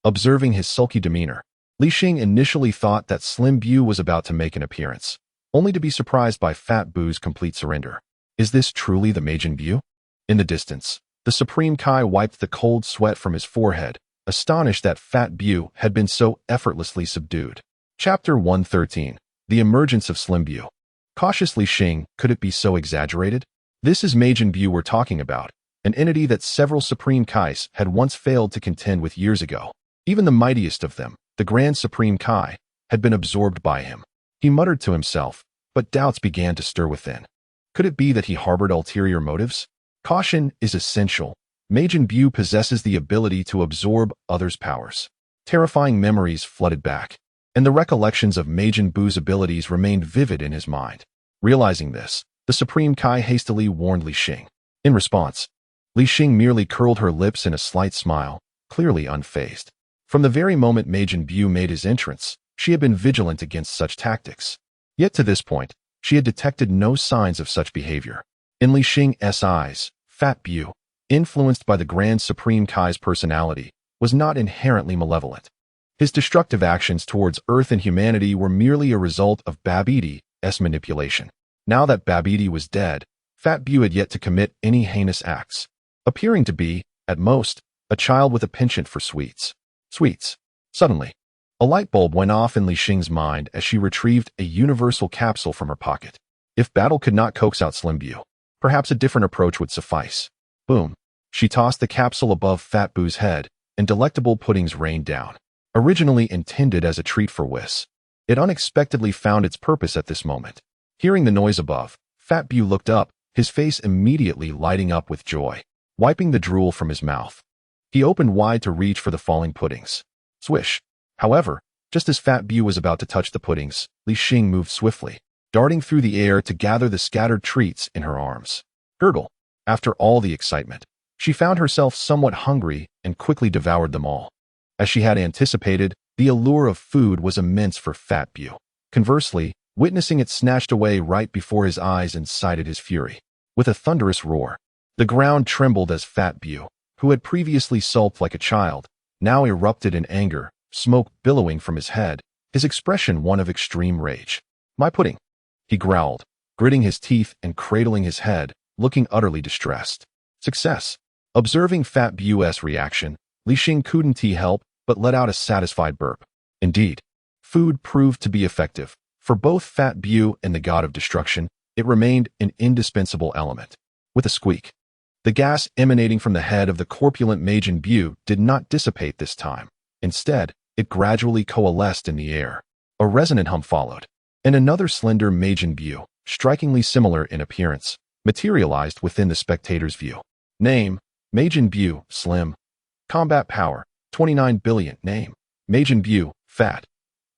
Observing his sulky demeanor, Li Xing initially thought that Slim Bu was about to make an appearance, only to be surprised by Fat Bu's complete surrender. Is this truly the Majin Bu? In the distance, the Supreme Kai wiped the cold sweat from his forehead, astonished that Fat Bu had been so effortlessly subdued. Chapter 113. The Emergence of Slim Bu. Cautious Li Xing, could it be so exaggerated? This is Majin Bu we're talking about, an entity that several Supreme Kais had once failed to contend with years ago. Even the mightiest of them, the Grand Supreme Kai, had been absorbed by him. He muttered to himself, but doubts began to stir within. Could it be that he harbored ulterior motives? Caution is essential. Majin Bu possesses the ability to absorb others' powers. Terrifying memories flooded back, and the recollections of Majin Bu's abilities remained vivid in his mind. Realizing this, the Supreme Kai hastily warned Li Xing. In response, Li Xing merely curled her lips in a slight smile, clearly unfazed. From the very moment Majin Bu made his entrance, she had been vigilant against such tactics. Yet to this point, she had detected no signs of such behavior. In Li Xing's eyes, Fat Bu, influenced by the Grand Supreme Kai's personality, was not inherently malevolent. His destructive actions towards Earth and humanity were merely a result of Babidi-s manipulation. Now that Babidi was dead, Fat Bu had yet to commit any heinous acts, appearing to be, at most, a child with a penchant for sweets. Suddenly, a light bulb went off in Li Xing's mind as she retrieved a universal capsule from her pocket. If battle could not coax out Slim Bu, perhaps a different approach would suffice. Boom. She tossed the capsule above Fat Bu's head, and delectable puddings rained down. Originally intended as a treat for Whis, it unexpectedly found its purpose at this moment. Hearing the noise above, Fat Bu looked up, his face immediately lighting up with joy. Wiping the drool from his mouth, he opened wide to reach for the falling puddings. Swish. However, just as Fat Bu was about to touch the puddings, Li Xing moved swiftly, darting through the air to gather the scattered treats in her arms. Gurgle. After all the excitement, she found herself somewhat hungry and quickly devoured them all. As she had anticipated, the allure of food was immense for Fat Bu. Conversely, witnessing it snatched away right before his eyes incited his fury. With a thunderous roar, the ground trembled as Fat Bu, who had previously sulked like a child, now erupted in anger, smoke billowing from his head, his expression one of extreme rage. My pudding, he growled, gritting his teeth and cradling his head, looking utterly distressed. Success. Observing Fat Bu's reaction, Li Xing couldn't help but let out a satisfied burp. Indeed, food proved to be effective. For both Fat Bu and the god of destruction, it remained an indispensable element. With a squeak, the gas emanating from the head of the corpulent Majin Bu did not dissipate this time. Instead, it gradually coalesced in the air. A resonant hum followed, and another slender Majin Bu, strikingly similar in appearance, materialized within the spectator's view. Name: Majin Bu, Slim. Combat power: 29 billion. Name: Majin Bu, Fat.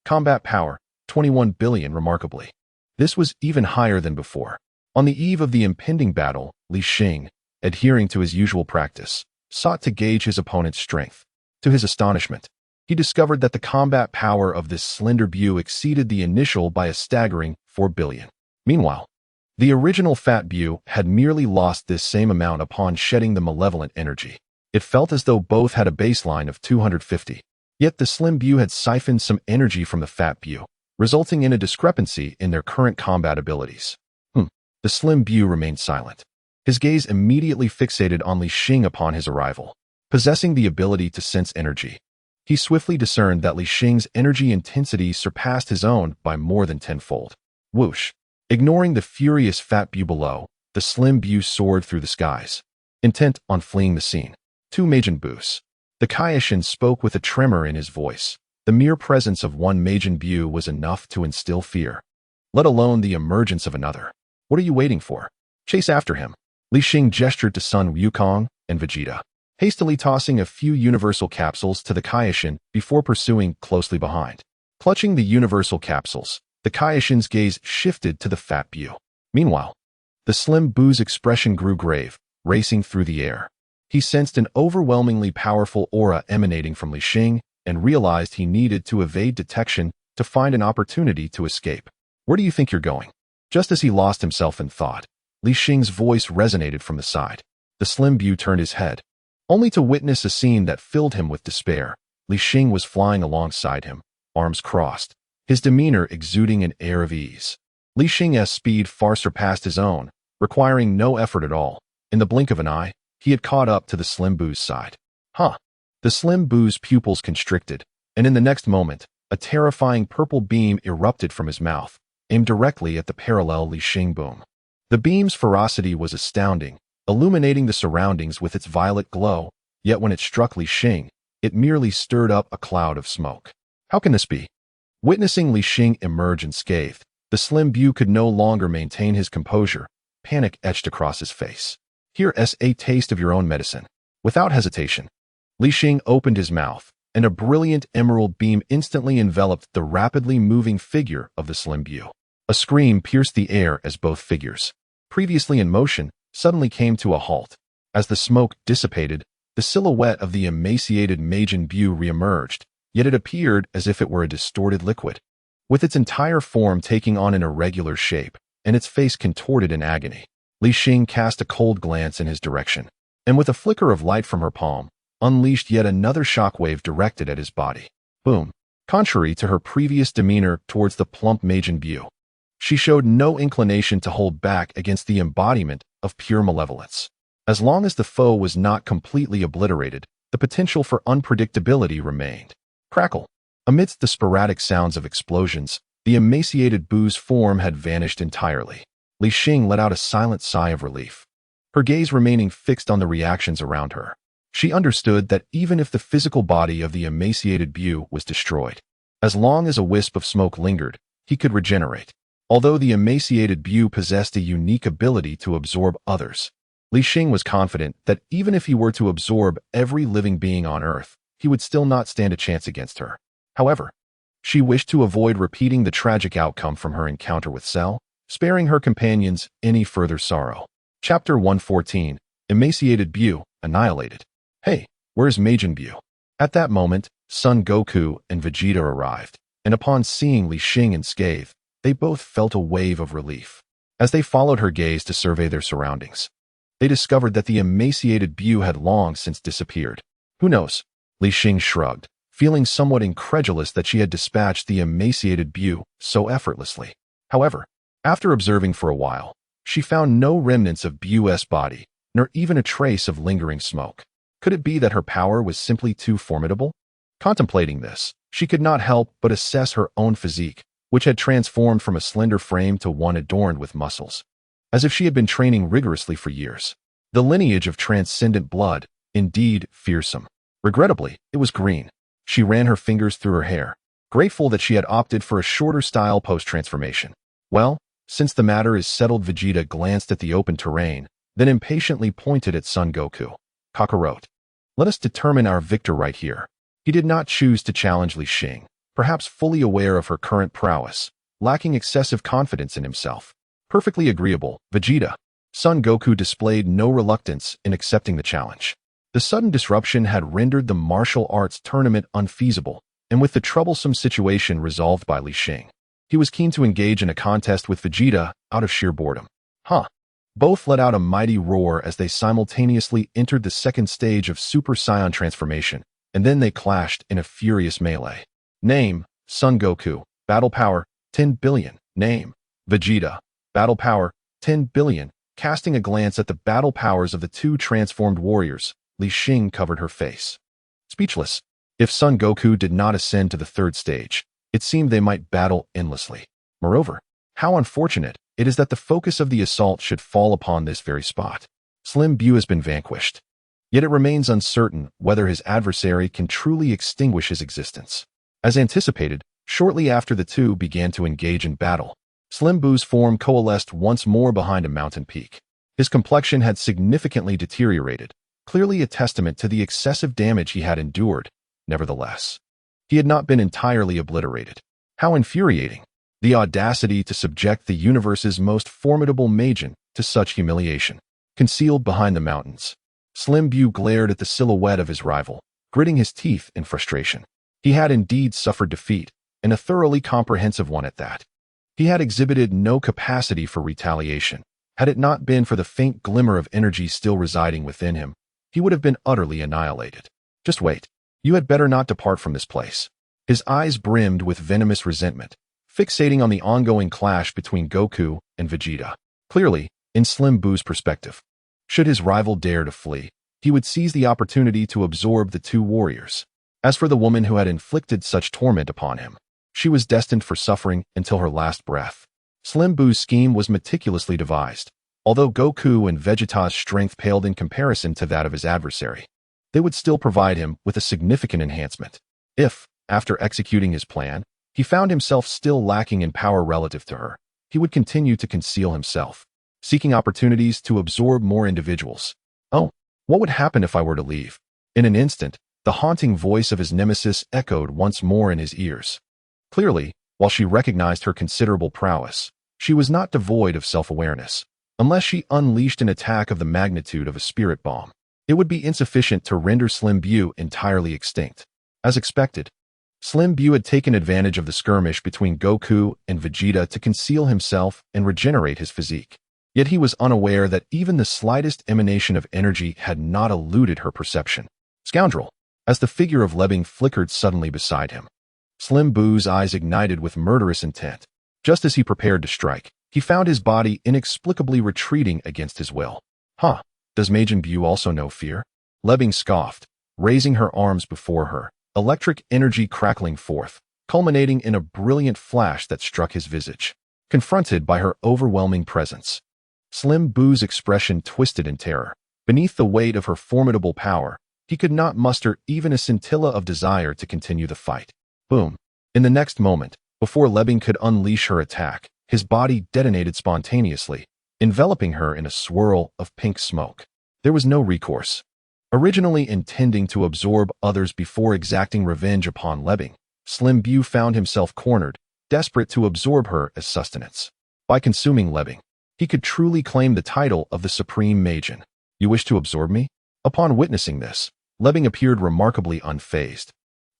Combat power: 21 billion. Remarkably, this was even higher than before. On the eve of the impending battle, Li Xing, adhering to his usual practice, sought to gauge his opponent's strength. To his astonishment, he discovered that the combat power of this slender Bu exceeded the initial by a staggering 4 billion. Meanwhile, the original Fat Bu had merely lost this same amount upon shedding the malevolent energy. It felt as though both had a baseline of 250. Yet the Slim Bu had siphoned some energy from the Fat Bu, resulting in a discrepancy in their current combat abilities. The Slim Bu remained silent. His gaze immediately fixated on Li Xing upon his arrival. Possessing the ability to sense energy, he swiftly discerned that Li Xing's energy intensity surpassed his own by more than tenfold. Whoosh! Ignoring the furious Fat Bu below, the Slim Bu soared through the skies, intent on fleeing the scene. Two Majin Bus. The Kaioshin spoke with a tremor in his voice. The mere presence of one Majin Bu was enough to instill fear, let alone the emergence of another. What are you waiting for? Chase after him. Li Xing gestured to Sun Wukong and Vegeta, hastily tossing a few universal capsules to the Kaioshin before pursuing closely behind. Clutching the universal capsules, the Kaioshin's gaze shifted to the Fat Bu. Meanwhile, The Slim Buu's expression grew grave, racing through the air. He sensed an overwhelmingly powerful aura emanating from Li Xing and realized he needed to evade detection to find an opportunity to escape. "Where do you think you're going?" Just as he lost himself in thought, Li Xing's voice resonated from the side. The Slim Buu turned his head, only to witness a scene that filled him with despair. Li Xing was flying alongside him, arms crossed, his demeanor exuding an air of ease. Li Xing's speed far surpassed his own, requiring no effort at all. In the blink of an eye, he had caught up to the Slim Buu's side. Huh! The Slim Buu's pupils constricted, and in the next moment, a terrifying purple beam erupted from his mouth, aimed directly at the parallel Li Xing boom. The beam's ferocity was astounding, illuminating the surroundings with its violet glow, yet when it struck Li Xing, it merely stirred up a cloud of smoke. How can this be? Witnessing Li Xing emerge unscathed, the Slim Buu could no longer maintain his composure. Panic etched across his face. "Here's a taste of your own medicine." Without hesitation, Li Xing opened his mouth, and a brilliant emerald beam instantly enveloped the rapidly moving figure of the Slim Buu. A scream pierced the air as both figures, previously in motion, suddenly came to a halt. As the smoke dissipated, the silhouette of the emaciated Majin Buu reemerged, yet it appeared as if it were a distorted liquid, with its entire form taking on an irregular shape, and its face contorted in agony. Li Xing cast a cold glance in his direction, and with a flicker of light from her palm, unleashed yet another shockwave directed at his body. Boom! Contrary to her previous demeanor towards the plump Majin Buu, she showed no inclination to hold back against the embodiment of pure malevolence. As long as the foe was not completely obliterated, the potential for unpredictability remained. Crackle! Amidst the sporadic sounds of explosions, the emaciated Buu's form had vanished entirely. Li Xing let out a silent sigh of relief, her gaze remaining fixed on the reactions around her. She understood that even if the physical body of the emaciated Buu was destroyed, as long as a wisp of smoke lingered, he could regenerate. Although the emaciated Buu possessed a unique ability to absorb others, Li Xing was confident that even if he were to absorb every living being on Earth, he would still not stand a chance against her. However, she wished to avoid repeating the tragic outcome from her encounter with Cell, sparing her companions any further sorrow. Chapter 114, Emaciated Buu, Annihilated. "Hey, where's Majin Buu?" At that moment, Son Goku and Vegeta arrived, and upon seeing Li Xing unscathed, they both felt a wave of relief. As they followed her gaze to survey their surroundings, they discovered that the emaciated Buu had long since disappeared. "Who knows?" Li Xing shrugged, feeling somewhat incredulous that she had dispatched the emaciated Buu so effortlessly. However, after observing for a while, she found no remnants of Buu's body, nor even a trace of lingering smoke. Could it be that her power was simply too formidable? Contemplating this, she could not help but assess her own physique, which had transformed from a slender frame to one adorned with muscles, as if she had been training rigorously for years. The lineage of transcendent blood, indeed fearsome. Regrettably, it was green. She ran her fingers through her hair, grateful that she had opted for a shorter style post-transformation. "Well, since the matter is settled," Vegeta glanced at the open terrain, then impatiently pointed at Son Goku. "Kakarot, let us determine our victor right here." He did not choose to challenge Li Xing, perhaps fully aware of her current prowess, lacking excessive confidence in himself. Perfectly agreeable, Vegeta. Son Goku displayed no reluctance in accepting the challenge. The sudden disruption had rendered the martial arts tournament unfeasible, and with the troublesome situation resolved by Li Xing, he was keen to engage in a contest with Vegeta out of sheer boredom. Huh! Both let out a mighty roar as they simultaneously entered the second stage of Super Saiyan transformation, and then they clashed in a furious melee. Name: Son Goku. Battle power: 10 billion. Name: Vegeta. Battle power: 10 billion. Casting a glance at the battle powers of the two transformed warriors, Li Xing covered her face. Speechless. If Son Goku did not ascend to the third stage, it seemed they might battle endlessly. Moreover, how unfortunate it is that the focus of the assault should fall upon this very spot. Slim Buu has been vanquished, yet it remains uncertain whether his adversary can truly extinguish his existence. As anticipated, shortly after the two began to engage in battle, Slim Buu's form coalesced once more behind a mountain peak. His complexion had significantly deteriorated, clearly a testament to the excessive damage he had endured. Nevertheless, he had not been entirely obliterated. How infuriating! The audacity to subject the universe's most formidable Majin to such humiliation. Concealed behind the mountains, Slim Bu glared at the silhouette of his rival, gritting his teeth in frustration. He had indeed suffered defeat, and a thoroughly comprehensive one at that. He had exhibited no capacity for retaliation. Had it not been for the faint glimmer of energy still residing within him, he would have been utterly annihilated. Just wait. You had better not depart from this place. His eyes brimmed with venomous resentment, fixating on the ongoing clash between Goku and Vegeta. Clearly, in Slim Bu's perspective, should his rival dare to flee, he would seize the opportunity to absorb the two warriors. As for the woman who had inflicted such torment upon him, she was destined for suffering until her last breath. Slim Bu's scheme was meticulously devised, although Goku and Vegeta's strength paled in comparison to that of his adversary. They would still provide him with a significant enhancement. If, after executing his plan, he found himself still lacking in power relative to her, he would continue to conceal himself, seeking opportunities to absorb more individuals. Oh, what would happen if I were to leave? In an instant, the haunting voice of his nemesis echoed once more in his ears. Clearly, while she recognized her considerable prowess, she was not devoid of self-awareness. Unless she unleashed an attack of the magnitude of a spirit bomb, it would be insufficient to render Slim Bu entirely extinct. As expected, Slim Bu had taken advantage of the skirmish between Goku and Vegeta to conceal himself and regenerate his physique. Yet he was unaware that even the slightest emanation of energy had not eluded her perception. Scoundrel! As the figure of Li Xing flickered suddenly beside him, Slim Bu's eyes ignited with murderous intent. Just as he prepared to strike, he found his body inexplicably retreating against his will. Huh, does Majin Bu also know fear? Li Xing scoffed, raising her arms before her, electric energy crackling forth, culminating in a brilliant flash that struck his visage. Confronted by her overwhelming presence, Slim Bu's expression twisted in terror. Beneath the weight of her formidable power, he could not muster even a scintilla of desire to continue the fight. Boom. In the next moment, before Li Xing could unleash her attack, his body detonated spontaneously, enveloping her in a swirl of pink smoke. There was no recourse. Originally intending to absorb others before exacting revenge upon Li Xing, Slim Bu found himself cornered, desperate to absorb her as sustenance. By consuming Li Xing, he could truly claim the title of the Supreme Majin. You wish to absorb me? Upon witnessing this, Li Xing appeared remarkably unfazed,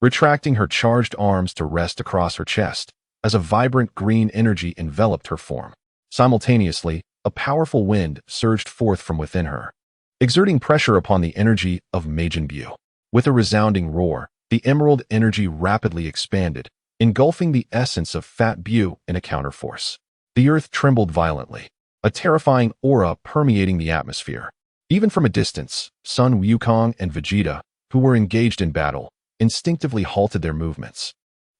retracting her charged arms to rest across her chest, as a vibrant green energy enveloped her form. Simultaneously, a powerful wind surged forth from within her, exerting pressure upon the energy of Majin Bu. With a resounding roar, the emerald energy rapidly expanded, engulfing the essence of Fat Bu in a counterforce. The earth trembled violently, a terrifying aura permeating the atmosphere. Even from a distance, Sun Wukong and Vegeta, who were engaged in battle, instinctively halted their movements,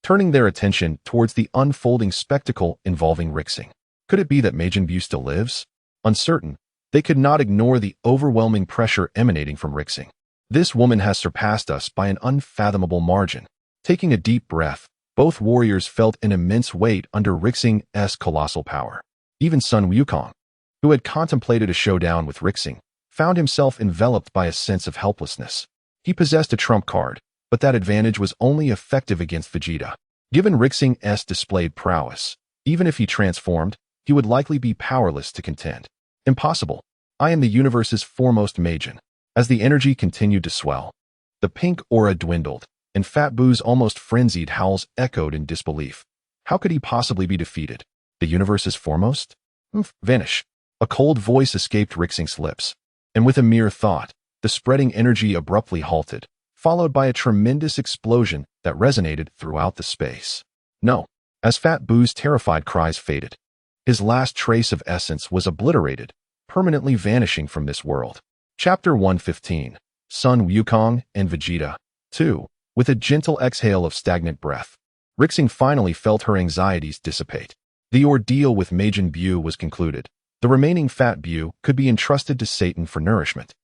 turning their attention towards the unfolding spectacle involving Li Xing. Could it be that Majin Bu still lives? Uncertain, they could not ignore the overwhelming pressure emanating from Li Xing. This woman has surpassed us by an unfathomable margin. Taking a deep breath, both warriors felt an immense weight under Li Xing's colossal power. Even Sun Wukong, who had contemplated a showdown with Li Xing, found himself enveloped by a sense of helplessness. He possessed a trump card, but that advantage was only effective against Vegeta. Given Li Xing's displayed prowess, even if he transformed, he would likely be powerless to contend. Impossible. I am the universe's foremost Majin. As the energy continued to swell, the pink aura dwindled, and Fat Bu's almost frenzied howls echoed in disbelief. How could he possibly be defeated? The universe's foremost? Vanish. A cold voice escaped Li Xing's lips, and with a mere thought, the spreading energy abruptly halted, followed by a tremendous explosion that resonated throughout the space. No. As Fat Bu's terrified cries faded, his last trace of essence was obliterated, permanently vanishing from this world. Chapter 115. Sun Wukong and Vegeta. 2. With a gentle exhale of stagnant breath, Li Xing finally felt her anxieties dissipate. The ordeal with Majin Bu was concluded. The remaining Fat Bu could be entrusted to Satan for nourishment,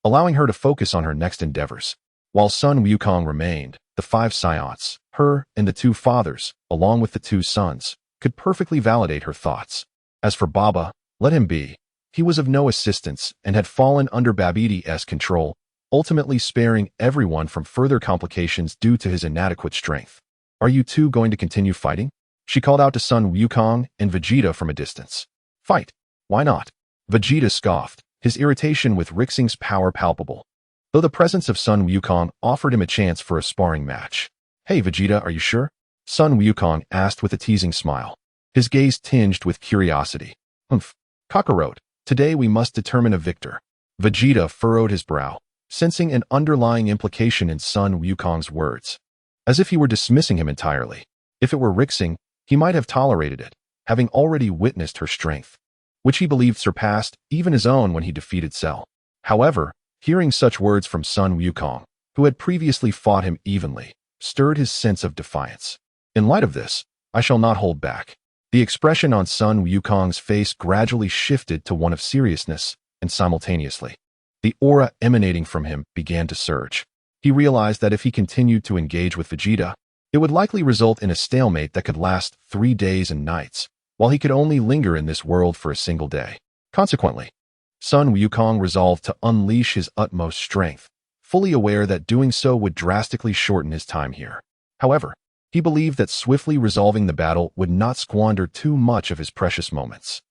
allowing her to focus on her next endeavors. While Sun Wukong remained, the 5 Saiyans, her and the 2 fathers, along with the 2 sons, could perfectly validate her thoughts. As for Baba, let him be. He was of no assistance and had fallen under Babidi-esque control, ultimately sparing everyone from further complications due to his inadequate strength. Are you two going to continue fighting? She called out to Sun Wukong and Vegeta from a distance. Fight. Why not? Vegeta scoffed, his irritation with Li Xing's power palpable, though the presence of Sun Wukong offered him a chance for a sparring match. "Hey Vegeta, are you sure?" Sun Wukong asked with a teasing smile, his gaze tinged with curiosity. "Humph, Kakarot, today we must determine a victor." Vegeta furrowed his brow, sensing an underlying implication in Sun Wukong's words, as if he were dismissing him entirely. If it were Li Xing, he might have tolerated it, having already witnessed her strength, which he believed surpassed even his own when he defeated Cell. However, hearing such words from Sun Wukong, who had previously fought him evenly, stirred his sense of defiance. In light of this, I shall not hold back. The expression on Sun Wukong's face gradually shifted to one of seriousness, and simultaneously, the aura emanating from him began to surge. He realized that if he continued to engage with Vegeta, it would likely result in a stalemate that could last 3 days and nights, while he could only linger in this world for a single day. Consequently, Sun Wukong resolved to unleash his utmost strength, fully aware that doing so would drastically shorten his time here. However, he believed that swiftly resolving the battle would not squander too much of his precious moments.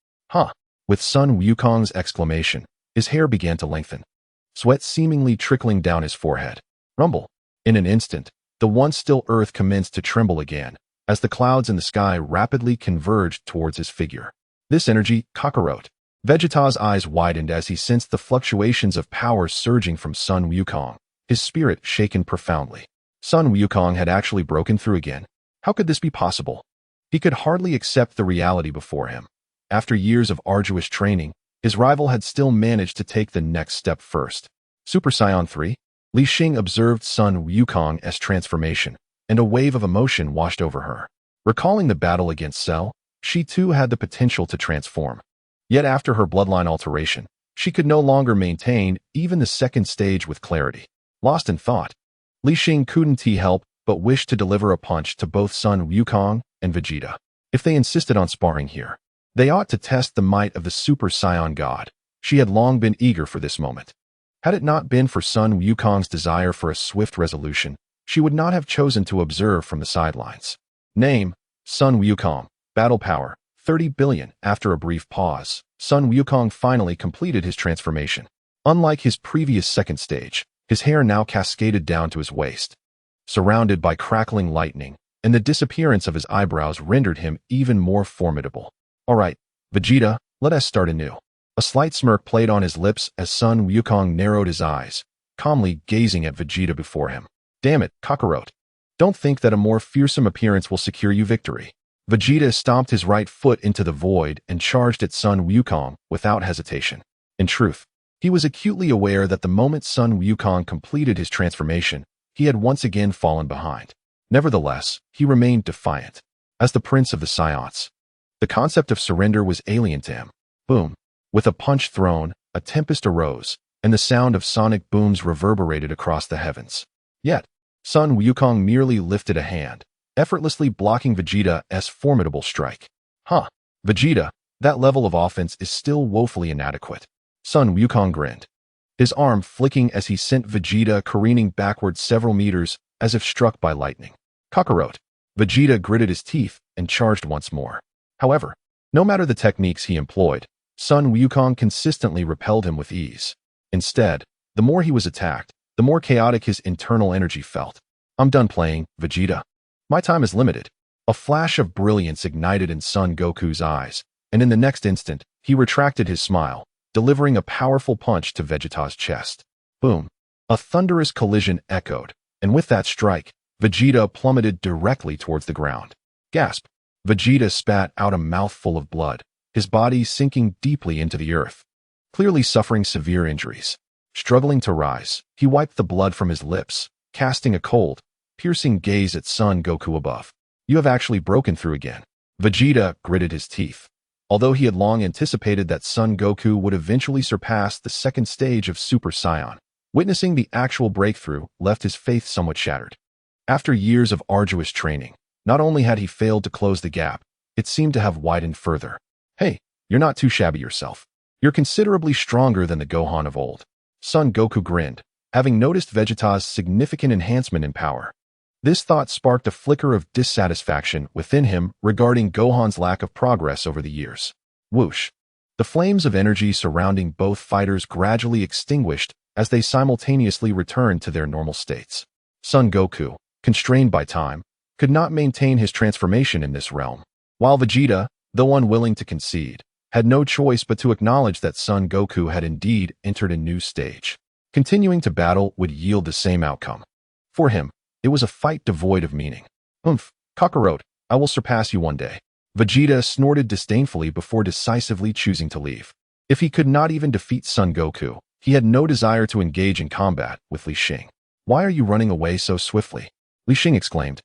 With Sun Wukong's exclamation, his hair began to lengthen, sweat seemingly trickling down his forehead. Rumble. In an instant, the once still earth commenced to tremble again, as the clouds in the sky rapidly converged towards his figure. This energy, Kakarot. Vegeta's eyes widened as he sensed the fluctuations of power surging from Sun Wukong, his spirit shaken profoundly. Sun Wukong had actually broken through again. How could this be possible? He could hardly accept the reality before him. After years of arduous training, his rival had still managed to take the next step first. Super Saiyan 3? Li Xing observed Sun Wukong's transformation, and a wave of emotion washed over her. Recalling the battle against Cell, she too had the potential to transform. Yet after her bloodline alteration, she could no longer maintain even the second stage with clarity. Lost in thought, Li Xing couldn't help but wish to deliver a punch to both Sun Wukong and Vegeta. If they insisted on sparring here, they ought to test the might of the Super Saiyan God. She had long been eager for this moment. Had it not been for Sun Wukong's desire for a swift resolution, she would not have chosen to observe from the sidelines. Name: Sun Wukong. Battle power: 30 billion. After a brief pause, Sun Wukong finally completed his transformation. Unlike his previous second stage, his hair now cascaded down to his waist, surrounded by crackling lightning, and the disappearance of his eyebrows rendered him even more formidable. "All right, Vegeta, let us start anew." A slight smirk played on his lips as Sun Wukong narrowed his eyes, calmly gazing at Vegeta before him. "Damn it, Kakarot. Don't think that a more fearsome appearance will secure you victory." Vegeta stomped his right foot into the void and charged at Sun Wukong without hesitation. In truth, he was acutely aware that the moment Sun Wukong completed his transformation, he had once again fallen behind. Nevertheless, he remained defiant. As the prince of the Saiyans, the concept of surrender was alien to him. Boom. With a punch thrown, a tempest arose, and the sound of sonic booms reverberated across the heavens. Yet, Sun Wukong merely lifted a hand, effortlessly blocking Vegeta's formidable strike. Vegeta, that level of offense is still woefully inadequate. Sun Wukong grinned, his arm flicking as he sent Vegeta careening backward several meters as if struck by lightning. Kakarot. Vegeta gritted his teeth and charged once more. However, no matter the techniques he employed, Sun Wukong consistently repelled him with ease. Instead, the more he was attacked, the more chaotic his internal energy felt. "I'm done playing, Vegeta. My time is limited." A flash of brilliance ignited in Son Goku's eyes, and in the next instant, he retracted his smile, delivering a powerful punch to Vegeta's chest. Boom. A thunderous collision echoed, and with that strike, Vegeta plummeted directly towards the ground. Gasp. Vegeta spat out a mouthful of blood, his body sinking deeply into the earth, clearly suffering severe injuries. Struggling to rise, he wiped the blood from his lips, casting a cold, piercing gaze at Son Goku above. "You have actually broken through again." Vegeta gritted his teeth. Although he had long anticipated that Son Goku would eventually surpass the second stage of Super Saiyan, witnessing the actual breakthrough left his faith somewhat shattered. After years of arduous training, not only had he failed to close the gap, it seemed to have widened further. "Hey, you're not too shabby yourself. You're considerably stronger than the Gohan of old." Son Goku grinned, having noticed Vegeta's significant enhancement in power. This thought sparked a flicker of dissatisfaction within him regarding Gohan's lack of progress over the years. Whoosh. The flames of energy surrounding both fighters gradually extinguished as they simultaneously returned to their normal states. Son Goku, constrained by time, could not maintain his transformation in this realm, while Vegeta, though unwilling to concede, had no choice but to acknowledge that Son Goku had indeed entered a new stage. Continuing to battle would yield the same outcome. For him, it was a fight devoid of meaning. Kakarot, I will surpass you one day. Vegeta snorted disdainfully before decisively choosing to leave. If he could not even defeat Son Goku, he had no desire to engage in combat with Li Xing. Why are you running away so swiftly? Li Xing exclaimed,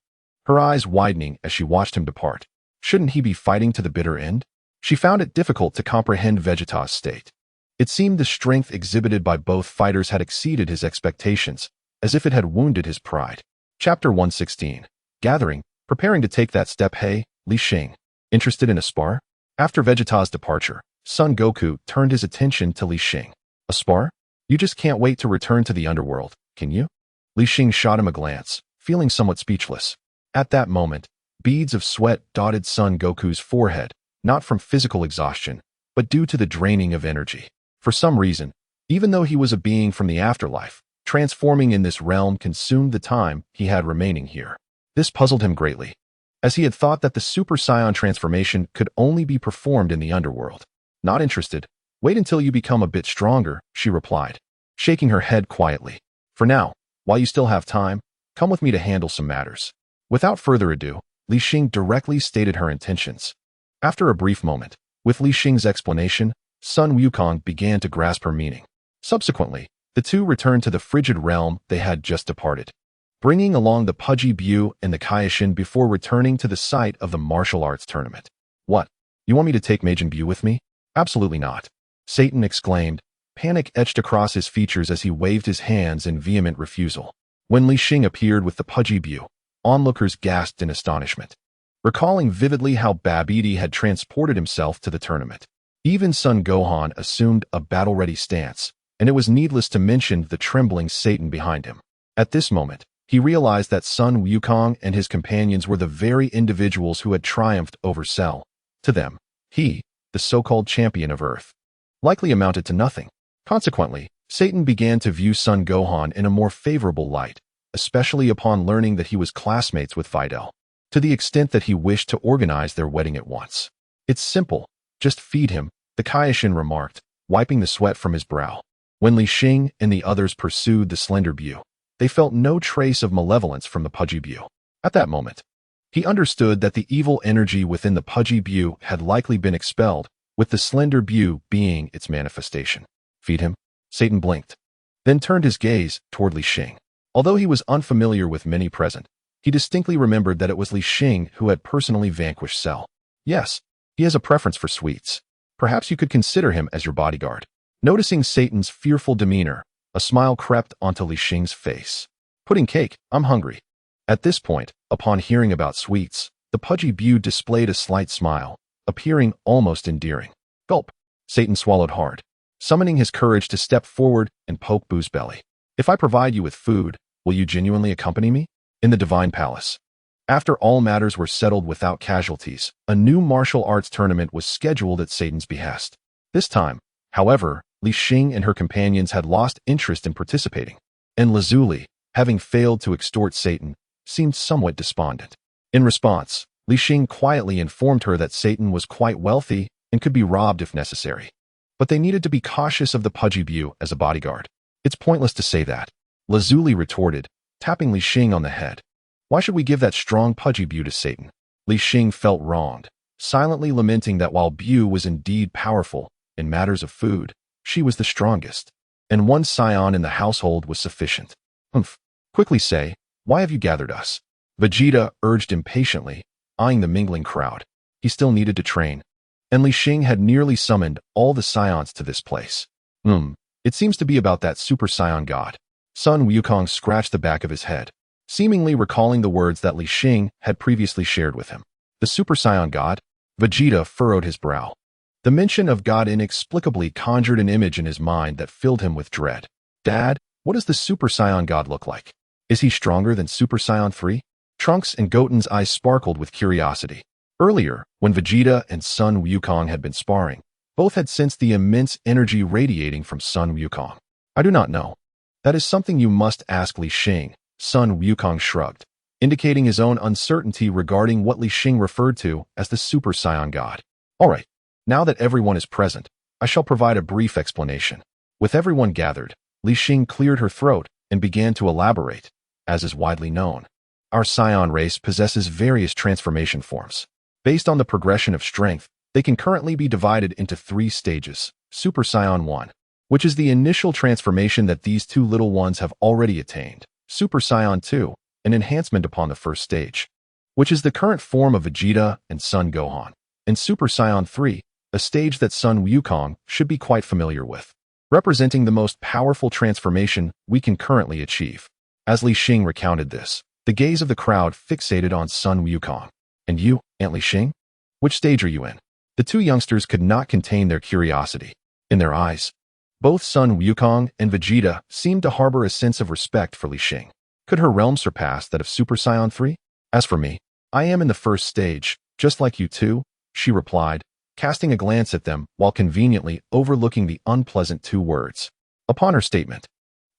her eyes widening as she watched him depart. Shouldn't he be fighting to the bitter end? She found it difficult to comprehend Vegeta's state. It seemed the strength exhibited by both fighters had exceeded his expectations, as if it had wounded his pride. Chapter 116. Gathering, preparing to take that step. Hey, Li Xing. Interested in a spar? After Vegeta's departure, Son Goku turned his attention to Li Xing. A spar? You just can't wait to return to the underworld, can you? Li Xing shot him a glance, feeling somewhat speechless. At that moment, beads of sweat dotted Son Goku's forehead, not from physical exhaustion, but due to the draining of energy. For some reason, even though he was a being from the afterlife, transforming in this realm consumed the time he had remaining here. This puzzled him greatly, as he had thought that the Super Saiyan transformation could only be performed in the underworld. Not interested. Wait until you become a bit stronger, she replied, shaking her head quietly. For now, while you still have time, come with me to handle some matters. Without further ado, Li Xing directly stated her intentions. After a brief moment, with Li Xing's explanation, Sun Wukong began to grasp her meaning. Subsequently, the two returned to the frigid realm they had just departed, bringing along the Pudgy Bu and the Kaioshin before returning to the site of the martial arts tournament. What? You want me to take Majin Bu with me? Absolutely not. Satan exclaimed, panic etched across his features as he waved his hands in vehement refusal. When Li Xing appeared with the Pudgy Bu, onlookers gasped in astonishment, recalling vividly how Babidi had transported himself to the tournament. Even Son Gohan assumed a battle-ready stance, and it was needless to mention the trembling Satan behind him. At this moment, he realized that Sun Wukong and his companions were the very individuals who had triumphed over Cell. To them, he, the so-called champion of Earth, likely amounted to nothing. Consequently, Satan began to view Son Gohan in a more favorable light, especially upon learning that he was classmates with Videl, to the extent that he wished to organize their wedding at once. It's simple, just feed him, the Kaioshin remarked, wiping the sweat from his brow. When Li Xing and the others pursued the slender Bu, they felt no trace of malevolence from the Pudgy Bu. At that moment, he understood that the evil energy within the Pudgy Bu had likely been expelled, with the slender Bu being its manifestation. Feed him? Satan blinked, then turned his gaze toward Li Xing. Although he was unfamiliar with many present, he distinctly remembered that it was Li Xing who had personally vanquished Cell. Yes, he has a preference for sweets. Perhaps you could consider him as your bodyguard. Noticing Satan's fearful demeanor, a smile crept onto Li Xing's face. Pudding cake, I'm hungry. At this point, upon hearing about sweets, the Pudgy Bu displayed a slight smile, appearing almost endearing. Gulp. Satan swallowed hard, summoning his courage to step forward and poke Bu's belly. If I provide you with food, will you genuinely accompany me? In the Divine Palace, after all matters were settled without casualties, a new martial arts tournament was scheduled at Satan's behest. This time, however, Li Xing and her companions had lost interest in participating, and Lazuli, having failed to extort Satan, seemed somewhat despondent. In response, Li Xing quietly informed her that Satan was quite wealthy and could be robbed if necessary. But they needed to be cautious of the Pudgy Bu as a bodyguard. It's pointless to say that, Lazuli retorted, tapping Li Xing on the head. Why should we give that strong Pudgy Bu to Satan? Li Xing felt wronged, silently lamenting that while Bu was indeed powerful in matters of food, she was the strongest, and one scion in the household was sufficient. Quickly say, why have you gathered us? Vegeta urged impatiently, eyeing the mingling crowd. He still needed to train, and Li Xing had nearly summoned all the scions to this place. It seems to be about that Super Saiyan god. Sun Wukong scratched the back of his head, seemingly recalling the words that Li Xing had previously shared with him. The Super Saiyan god? Vegeta furrowed his brow. The mention of God inexplicably conjured an image in his mind that filled him with dread. Dad, what does the Super Saiyan god look like? Is he stronger than Super Saiyan 3? Trunks and Goten's eyes sparkled with curiosity. Earlier, when Vegeta and Sun Wukong had been sparring, Both had sensed the immense energy radiating from Sun Wukong. I do not know. That is something you must ask Li Xing, Sun Wukong shrugged, indicating his own uncertainty regarding what Li Xing referred to as the Super Saiyan God. All right, now that everyone is present, I shall provide a brief explanation. With everyone gathered, Li Xing cleared her throat and began to elaborate. As is widely known, our Scion race possesses various transformation forms. Based on the progression of strength, they can currently be divided into 3 stages. Super Saiyan 1, which is the initial transformation that these 2 little ones have already attained. Super Saiyan 2, an enhancement upon the first stage, which is the current form of Vegeta and Son Gohan. And Super Saiyan 3, a stage that Sun Wukong should be quite familiar with, representing the most powerful transformation we can currently achieve. As Li Xing recounted this, the gaze of the crowd fixated on Sun Wukong. And you, Aunt Li Xing? Which stage are you in? The 2 youngsters could not contain their curiosity. In their eyes, both Sun Wukong and Vegeta seemed to harbor a sense of respect for Li Xing. Could her realm surpass that of Super Saiyan 3? As for me, I am in the first stage, just like you two, she replied, casting a glance at them while conveniently overlooking the unpleasant 2 words. Upon her statement,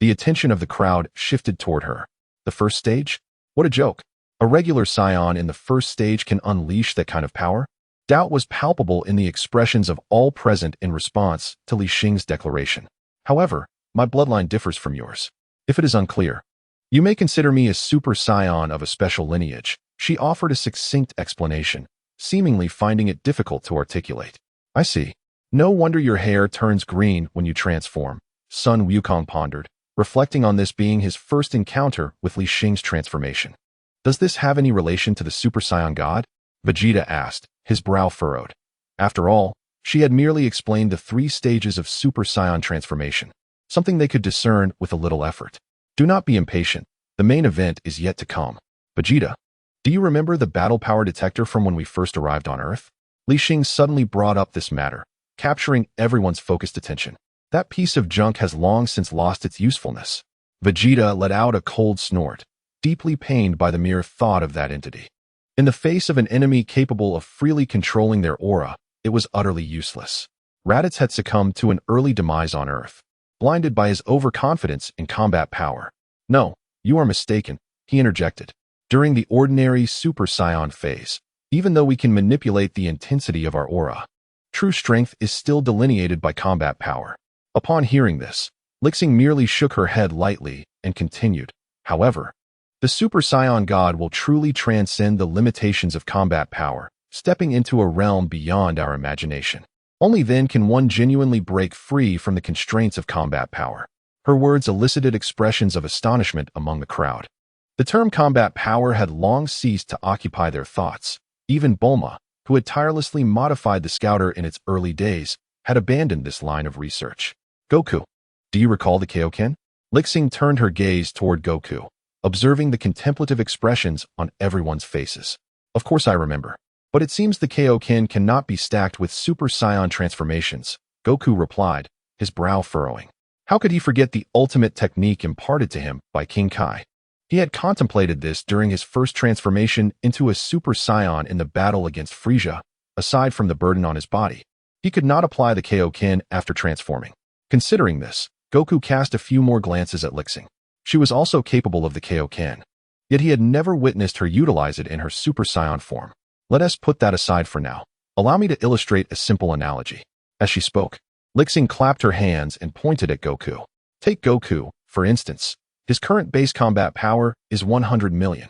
the attention of the crowd shifted toward her. The first stage? What a joke. A regular Scion in the first stage can unleash that kind of power? Doubt was palpable in the expressions of all present in response to Li Xing's declaration. However, my bloodline differs from yours. If it is unclear, you may consider me a Super Saiyan of a special lineage. She offered a succinct explanation, seemingly finding it difficult to articulate. I see. No wonder your hair turns green when you transform, Sun Wukong pondered, reflecting on this being his first encounter with Li Xing's transformation. Does this have any relation to the Super Saiyan God? Vegeta asked, his brow furrowed. After all, she had merely explained the 3 stages of Super Saiyan transformation, something they could discern with a little effort. Do not be impatient. The main event is yet to come. Vegeta, do you remember the battle power detector from when we first arrived on Earth? Li Xing suddenly brought up this matter, capturing everyone's focused attention. That piece of junk has long since lost its usefulness. Vegeta let out a cold snort, deeply pained by the mere thought of that entity. In the face of an enemy capable of freely controlling their aura, it was utterly useless. Raditz had succumbed to an early demise on Earth, blinded by his overconfidence in combat power. No, you are mistaken, he interjected. During the ordinary Super Saiyan phase, even though we can manipulate the intensity of our aura, true strength is still delineated by combat power. Upon hearing this, Li Xing merely shook her head lightly and continued. However, the Super Saiyan God will truly transcend the limitations of combat power, stepping into a realm beyond our imagination. Only then can one genuinely break free from the constraints of combat power. Her words elicited expressions of astonishment among the crowd. The term combat power had long ceased to occupy their thoughts. Even Bulma, who had tirelessly modified the Scouter in its early days, had abandoned this line of research. Goku, do you recall the Kaioken? Li Xing turned her gaze toward Goku, observing the contemplative expressions on everyone's faces. Of course I remember. But it seems the Kaioken cannot be stacked with Super Saiyan transformations, Goku replied, his brow furrowing. How could he forget the ultimate technique imparted to him by King Kai? He had contemplated this during his first transformation into a Super Saiyan in the battle against Frieza. Aside from the burden on his body, he could not apply the Kaioken after transforming. Considering this, Goku cast a few more glances at Li Xing. She was also capable of the Kaioken, yet he had never witnessed her utilize it in her Super Saiyan form. Let us put that aside for now. Allow me to illustrate a simple analogy. As she spoke, Li Xing clapped her hands and pointed at Goku. Take Goku, for instance. His current base combat power is 100 million.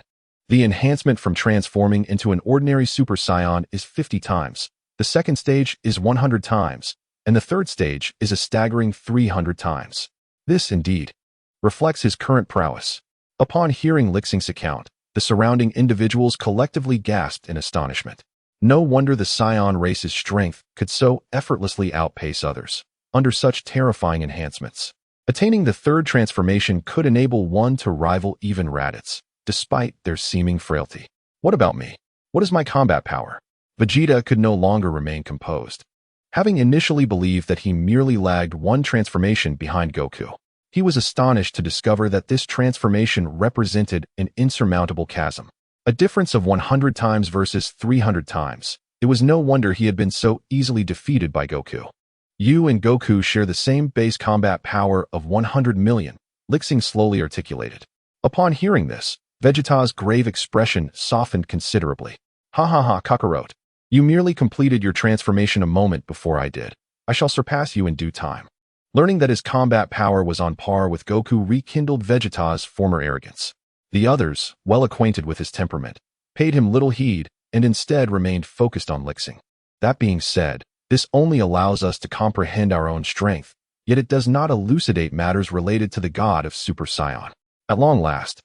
The enhancement from transforming into an ordinary Super Saiyan is 50 times. The second stage is 100 times, and the third stage is a staggering 300 times. This, indeed, reflects his current prowess. Upon hearing Li Xing's account, the surrounding individuals collectively gasped in astonishment. No wonder the Scion race's strength could so effortlessly outpace others under such terrifying enhancements. Attaining the third transformation could enable one to rival even Raditz, despite their seeming frailty. What about me? What is my combat power? Vegeta could no longer remain composed. Having initially believed that he merely lagged one transformation behind Goku, he was astonished to discover that this transformation represented an insurmountable chasm. A difference of 100 times versus 300 times. It was no wonder he had been so easily defeated by Goku. You and Goku share the same base combat power of 100 million, Li Xing slowly articulated. Upon hearing this, Vegeta's grave expression softened considerably. Ha ha ha, Kakarot. You merely completed your transformation a moment before I did. I shall surpass you in due time. Learning that his combat power was on par with Goku rekindled Vegeta's former arrogance. The others, well acquainted with his temperament, paid him little heed and instead remained focused on Li Xing. That being said, this only allows us to comprehend our own strength, yet it does not elucidate matters related to the god of Super Saiyan. At long last,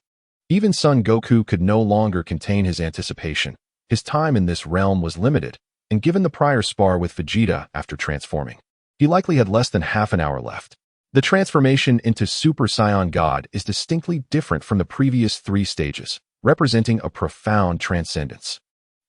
even Son Goku could no longer contain his anticipation. His time in this realm was limited, and given the prior spar with Vegeta after transforming, he likely had less than half an hour left. The transformation into Super Saiyan God is distinctly different from the previous 3 stages, representing a profound transcendence.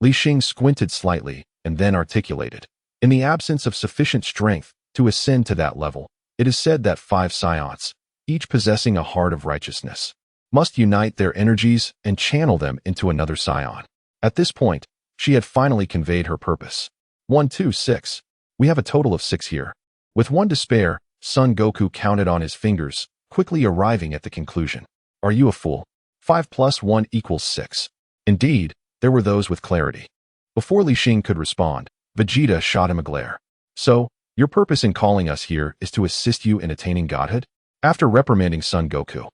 Li Xing squinted slightly and then articulated. In the absence of sufficient strength to ascend to that level, it is said that 5 Saiyans, each possessing a heart of righteousness, must unite their energies and channel them into another Saiyan. At this point, she had finally conveyed her purpose. 1, 2, 6. We have a total of 6 here. With 1 to spare, Son Goku counted on his fingers, quickly arriving at the conclusion. Are you a fool? 5 plus 1 equals 6. Indeed, there were those with clarity. Before Li Xing could respond, Vegeta shot him a glare. So, your purpose in calling us here is to assist you in attaining godhood? After reprimanding Son Goku,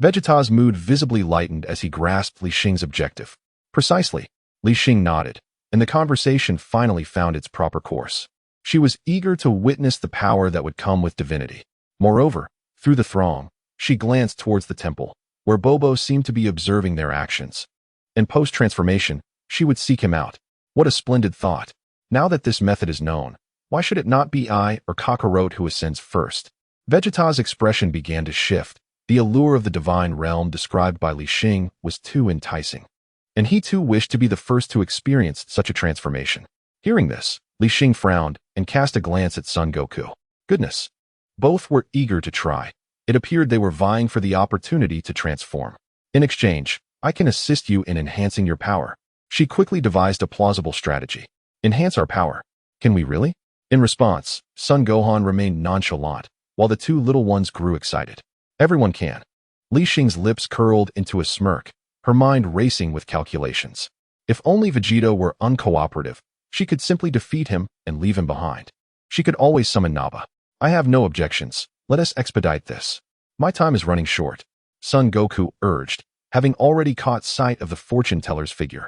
Vegeta's mood visibly lightened as he grasped Li Xing's objective. Precisely, Li Xing nodded, and the conversation finally found its proper course. She was eager to witness the power that would come with divinity. Moreover, through the throng, she glanced towards the temple, where Bobo seemed to be observing their actions. In post-transformation, she would seek him out. What a splendid thought. Now that this method is known, why should it not be I or Kakarot who ascends first? Vegeta's expression began to shift. The allure of the divine realm described by Li Xing was too enticing, and he too wished to be the first to experience such a transformation. Hearing this, Li Xing frowned and cast a glance at Son Goku. Goodness. Both were eager to try. It appeared they were vying for the opportunity to transform. In exchange, I can assist you in enhancing your power. She quickly devised a plausible strategy. Enhance our power. Can we really? In response, Son Gohan remained nonchalant, while the 2 little ones grew excited. Everyone can. Li Xing's lips curled into a smirk, her mind racing with calculations. If only Vegeta were uncooperative, she could simply defeat him and leave him behind. She could always summon Naba. I have no objections. Let us expedite this. My time is running short, Son Goku urged, having already caught sight of the fortune teller's figure.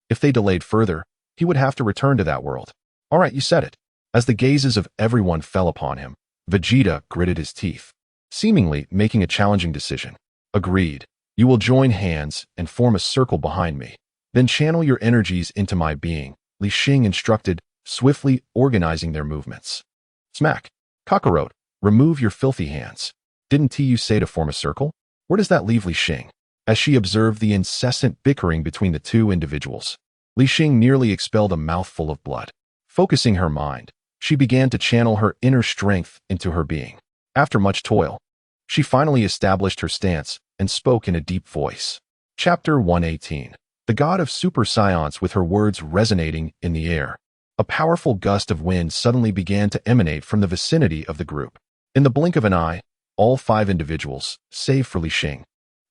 If they delayed further, he would have to return to that world. All right, you said it. As the gazes of everyone fell upon him, Vegeta gritted his teeth, seemingly making a challenging decision. Agreed. You will join hands and form a circle behind me. Then channel your energies into my being, Li Xing instructed, swiftly organizing their movements. Smack. Kakarot, remove your filthy hands. Didn't you say to form a circle? Where does that leave Li Xing? As she observed the incessant bickering between the 2 individuals, Li Xing nearly expelled a mouthful of blood. Focusing her mind, she began to channel her inner strength into her being. After much toil, she finally established her stance and spoke in a deep voice. Chapter 118. The god of Super Saiyans. With her words resonating in the air, a powerful gust of wind suddenly began to emanate from the vicinity of the group. In the blink of an eye, all 5 individuals, save for Li Xing,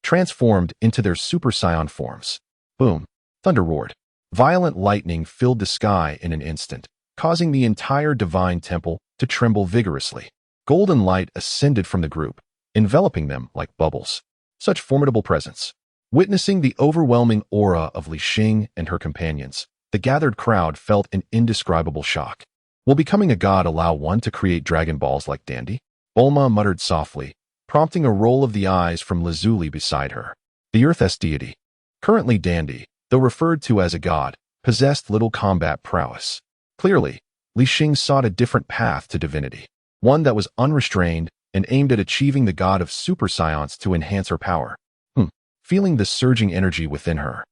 transformed into their Super Saiyan forms. Boom! Thunder roared. Violent lightning filled the sky in an instant, causing the entire divine temple to tremble vigorously. Golden light ascended from the group, enveloping them like bubbles. Such formidable presence. Witnessing the overwhelming aura of Li Xing and her companions, the gathered crowd felt an indescribable shock. Will becoming a god allow one to create Dragon Balls like Dandy? Bulma muttered softly, prompting a roll of the eyes from Lazuli beside her. The Earth's deity, currently Dandy, though referred to as a god, possessed little combat prowess. Clearly, Li Xing sought a different path to divinity, one that was unrestrained and aimed at achieving the god of Super Saiyans to enhance her power. Feeling the surging energy within her,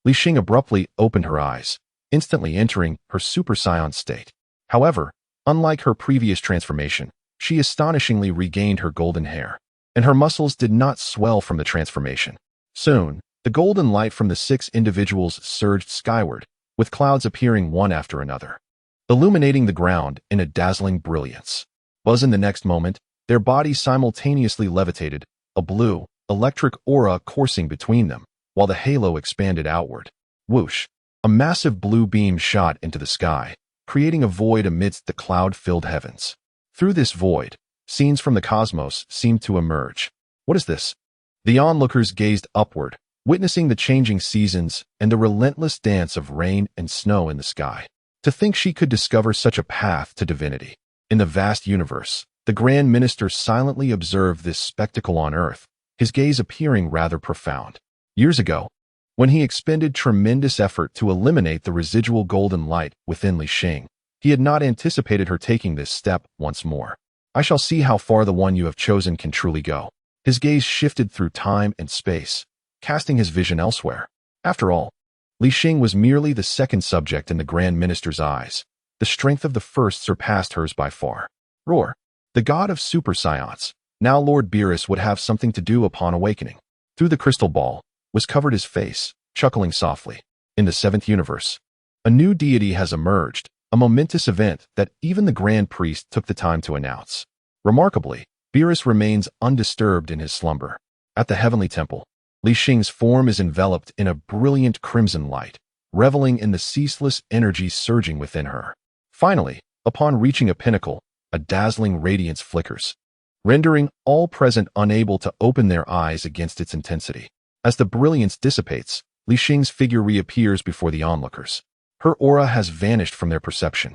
Li Xing abruptly opened her eyes, instantly entering her Super Saiyan state. However, unlike her previous transformation, she astonishingly regained her golden hair, and her muscles did not swell from the transformation. Soon, the golden light from the 6 individuals surged skyward, with clouds appearing one after another, illuminating the ground in a dazzling brilliance. Buzzing the next moment, their bodies simultaneously levitated, a blue, electric aura coursing between them, while the halo expanded outward. Whoosh! A massive blue beam shot into the sky, creating a void amidst the cloud-filled heavens. Through this void, scenes from the cosmos seemed to emerge. What is this? The onlookers gazed upward, witnessing the changing seasons and the relentless dance of rain and snow in the sky. To think she could discover such a path to divinity. In the vast universe, the Grand Minister silently observed this spectacle on Earth, his gaze appearing rather profound. Years ago, when he expended tremendous effort to eliminate the residual golden light within Li Xing, he had not anticipated her taking this step once more. I shall see how far the one you have chosen can truly go. His gaze shifted through time and space, casting his vision elsewhere. After all, Li Xing was merely the second subject in the Grand Minister's eyes. The strength of the first surpassed hers by far. Roar! The god of Super Saiyans, now Lord Beerus, would have something to do upon awakening. Through the crystal ball was covered his face, chuckling softly. In the seventh universe, a new deity has emerged, a momentous event that even the Grand Priest took the time to announce. Remarkably, Beerus remains undisturbed in his slumber. At the Heavenly Temple, Li Xing's form is enveloped in a brilliant crimson light, reveling in the ceaseless energy surging within her. Finally, upon reaching a pinnacle, a dazzling radiance flickers, rendering all present unable to open their eyes against its intensity. As the brilliance dissipates, Li Xing's figure reappears before the onlookers. Her aura has vanished from their perception.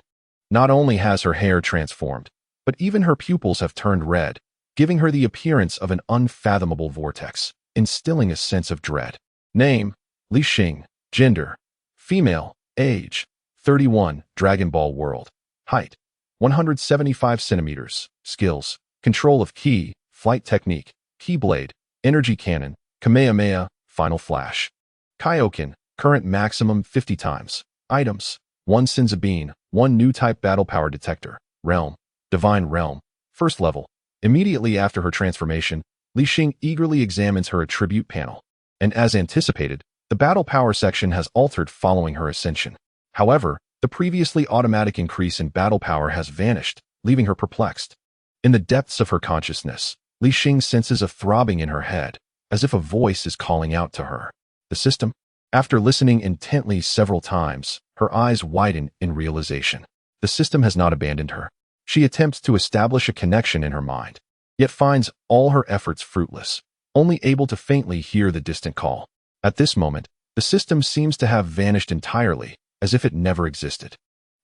Not only has her hair transformed, but even her pupils have turned red, giving her the appearance of an unfathomable vortex, instilling a sense of dread. Name: Li Xing. Gender: female. Age: 31. Dragon Ball World. Height: 175 centimeters. Skills: control of ki, flight technique, keyblade, energy cannon, Kamehameha, final flash. Kaioken, current maximum 50 times. Items: 1 Sinzabine, 1 new type battle power detector. Realm: Divine Realm. First level. Immediately after her transformation, Li Xing eagerly examines her attribute panel. And as anticipated, the battle power section has altered following her ascension. However, the previously automatic increase in battle power has vanished, leaving her perplexed. In the depths of her consciousness, Li Xing senses a throbbing in her head, as if a voice is calling out to her. The system? After listening intently several times, her eyes widen in realization. The system has not abandoned her. She attempts to establish a connection in her mind, yet finds all her efforts fruitless, only able to faintly hear the distant call. At this moment, the system seems to have vanished entirely, as if it never existed.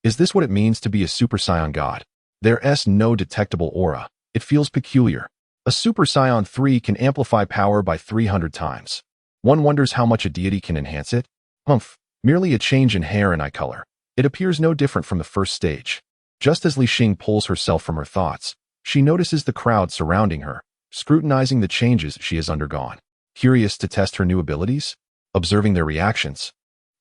Is this what it means to be a Super Saiyan god? There's no detectable aura. It feels peculiar. A Super Saiyan 3 can amplify power by 300 times. One wonders how much a deity can enhance it. Merely a change in hair and eye color. It appears no different from the first stage. Just as Li Xing pulls herself from her thoughts, she notices the crowd surrounding her, scrutinizing the changes she has undergone. Curious to test her new abilities? Observing their reactions,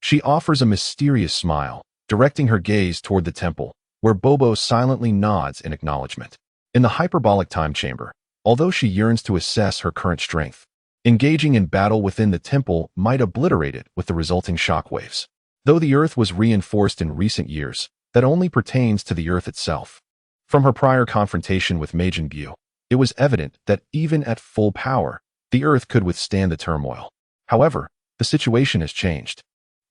she offers a mysterious smile, directing her gaze toward the temple, where Bobo silently nods in acknowledgement. In the hyperbolic time chamber, although she yearns to assess her current strength, engaging in battle within the temple might obliterate it with the resulting shockwaves. Though the Earth was reinforced in recent years, that only pertains to the Earth itself. From her prior confrontation with Majin Buu, it was evident that even at full power, the Earth could withstand the turmoil. However, the situation has changed.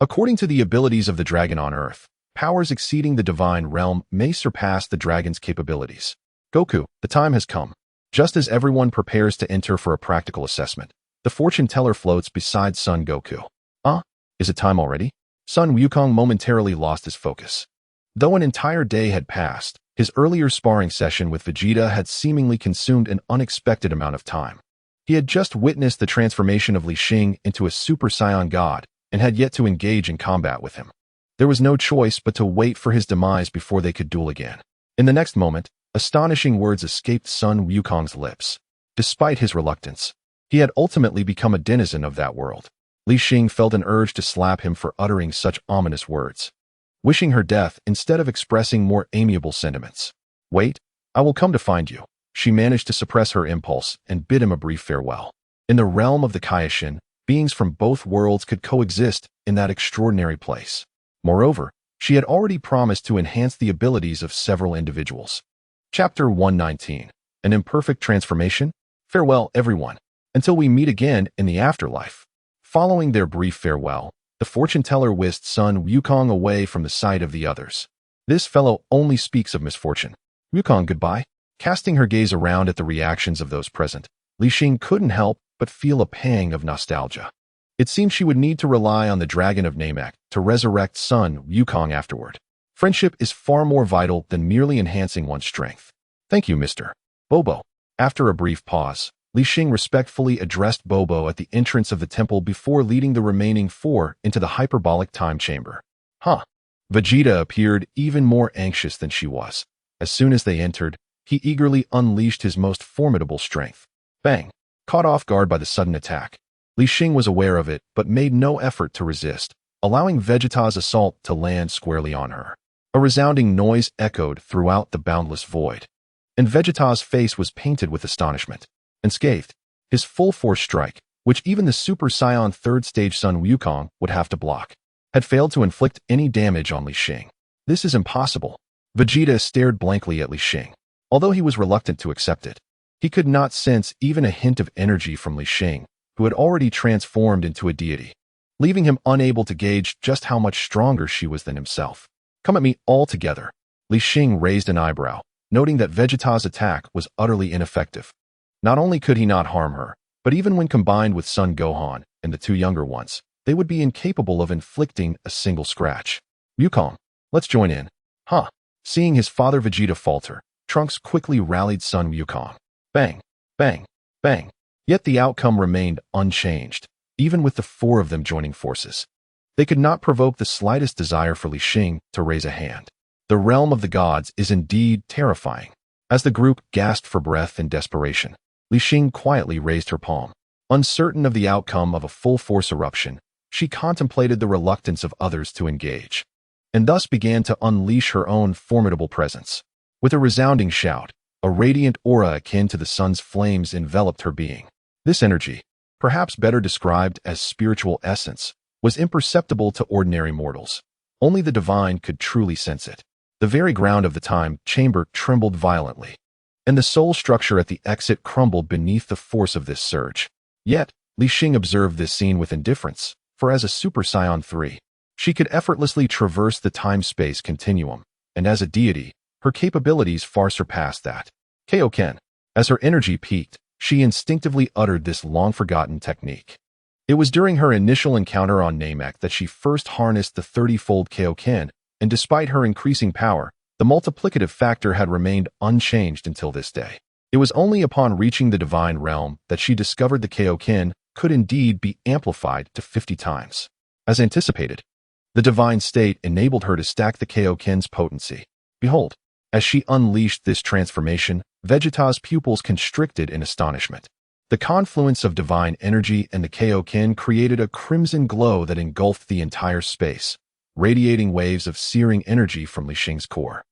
According to the abilities of the dragon on Earth, powers exceeding the divine realm may surpass the dragon's capabilities. Goku, the time has come. Just as everyone prepares to enter for a practical assessment, the fortune teller floats beside Son Goku. Is it time already? Son Wukong momentarily lost his focus. Though an entire day had passed, his earlier sparring session with Vegeta had seemingly consumed an unexpected amount of time. He had just witnessed the transformation of Li Xing into a Super Saiyan god and had yet to engage in combat with him. There was no choice but to wait for his demise before they could duel again. In the next moment, astonishing words escaped Son Wukong's lips. Despite his reluctance, he had ultimately become a denizen of that world. Li Xing felt an urge to slap him for uttering such ominous words, wishing her death instead of expressing more amiable sentiments. Wait, I will come to find you. She managed to suppress her impulse and bid him a brief farewell. In the realm of the Kaioshin, beings from both worlds could coexist in that extraordinary place. Moreover, she had already promised to enhance the abilities of several individuals. Chapter 119. An Imperfect Transformation? Farewell, everyone, until we meet again in the afterlife. Following their brief farewell, the fortune teller whisked son Wukong away from the sight of the others. This fellow only speaks of misfortune. Wukong, goodbye. Casting her gaze around at the reactions of those present, Li Xing couldn't help but feel a pang of nostalgia. It seemed she would need to rely on the Dragon of Namek to resurrect son Wukong afterward. Friendship is far more vital than merely enhancing one's strength. Thank you, Mr. Bobo. After a brief pause, Li Xing respectfully addressed Bobo at the entrance of the temple before leading the remaining four into the hyperbolic time chamber. Vegeta appeared even more anxious than she was. As soon as they entered, he eagerly unleashed his most formidable strength. Bang! Caught off guard by the sudden attack, Li Xing was aware of it but made no effort to resist, allowing Vegeta's assault to land squarely on her. A resounding noise echoed throughout the boundless void, and Vegeta's face was painted with astonishment. Unscathed, his full-force strike, which even the Super Saiyan third-stage son Wukong would have to block, had failed to inflict any damage on Li Xing. This is impossible. Vegeta stared blankly at Li Xing. Although he was reluctant to accept it, he could not sense even a hint of energy from Li Xing, who had already transformed into a deity, leaving him unable to gauge just how much stronger she was than himself. Come at me all together. Li Xing raised an eyebrow, noting that Vegeta's attack was utterly ineffective. Not only could he not harm her, but even when combined with Son Gohan and the two younger ones, they would be incapable of inflicting a single scratch. Wukong, let's join in. Seeing his father Vegeta falter, Trunks quickly rallied son Wukong. Bang, bang, bang. Yet the outcome remained unchanged, even with the four of them joining forces. They could not provoke the slightest desire for Li Xing to raise a hand. The realm of the gods is indeed terrifying. As the group gasped for breath in desperation, Li Xing quietly raised her palm. Uncertain of the outcome of a full-force eruption, she contemplated the reluctance of others to engage, and thus began to unleash her own formidable presence. With a resounding shout, a radiant aura akin to the sun's flames enveloped her being. This energy, perhaps better described as spiritual essence, was imperceptible to ordinary mortals. Only the divine could truly sense it. The very ground of the time chamber trembled violently, and the soul structure at the exit crumbled beneath the force of this surge. Yet, Li Xing observed this scene with indifference, for as a Super Saiyan 3, she could effortlessly traverse the time-space continuum, and as a deity, her capabilities far surpassed that. Kaioken. As her energy peaked, she instinctively uttered this long-forgotten technique. It was during her initial encounter on Namek that she first harnessed the 30-fold Kaioken, and despite her increasing power, the multiplicative factor had remained unchanged until this day. It was only upon reaching the divine realm that she discovered the Kaioken could indeed be amplified to 50 times. As anticipated, the divine state enabled her to stack the Kaioken's potency. Behold, as she unleashed this transformation, Vegeta's pupils constricted in astonishment. The confluence of divine energy and the Kaioken created a crimson glow that engulfed the entire space, radiating waves of searing energy from Li Xing's core.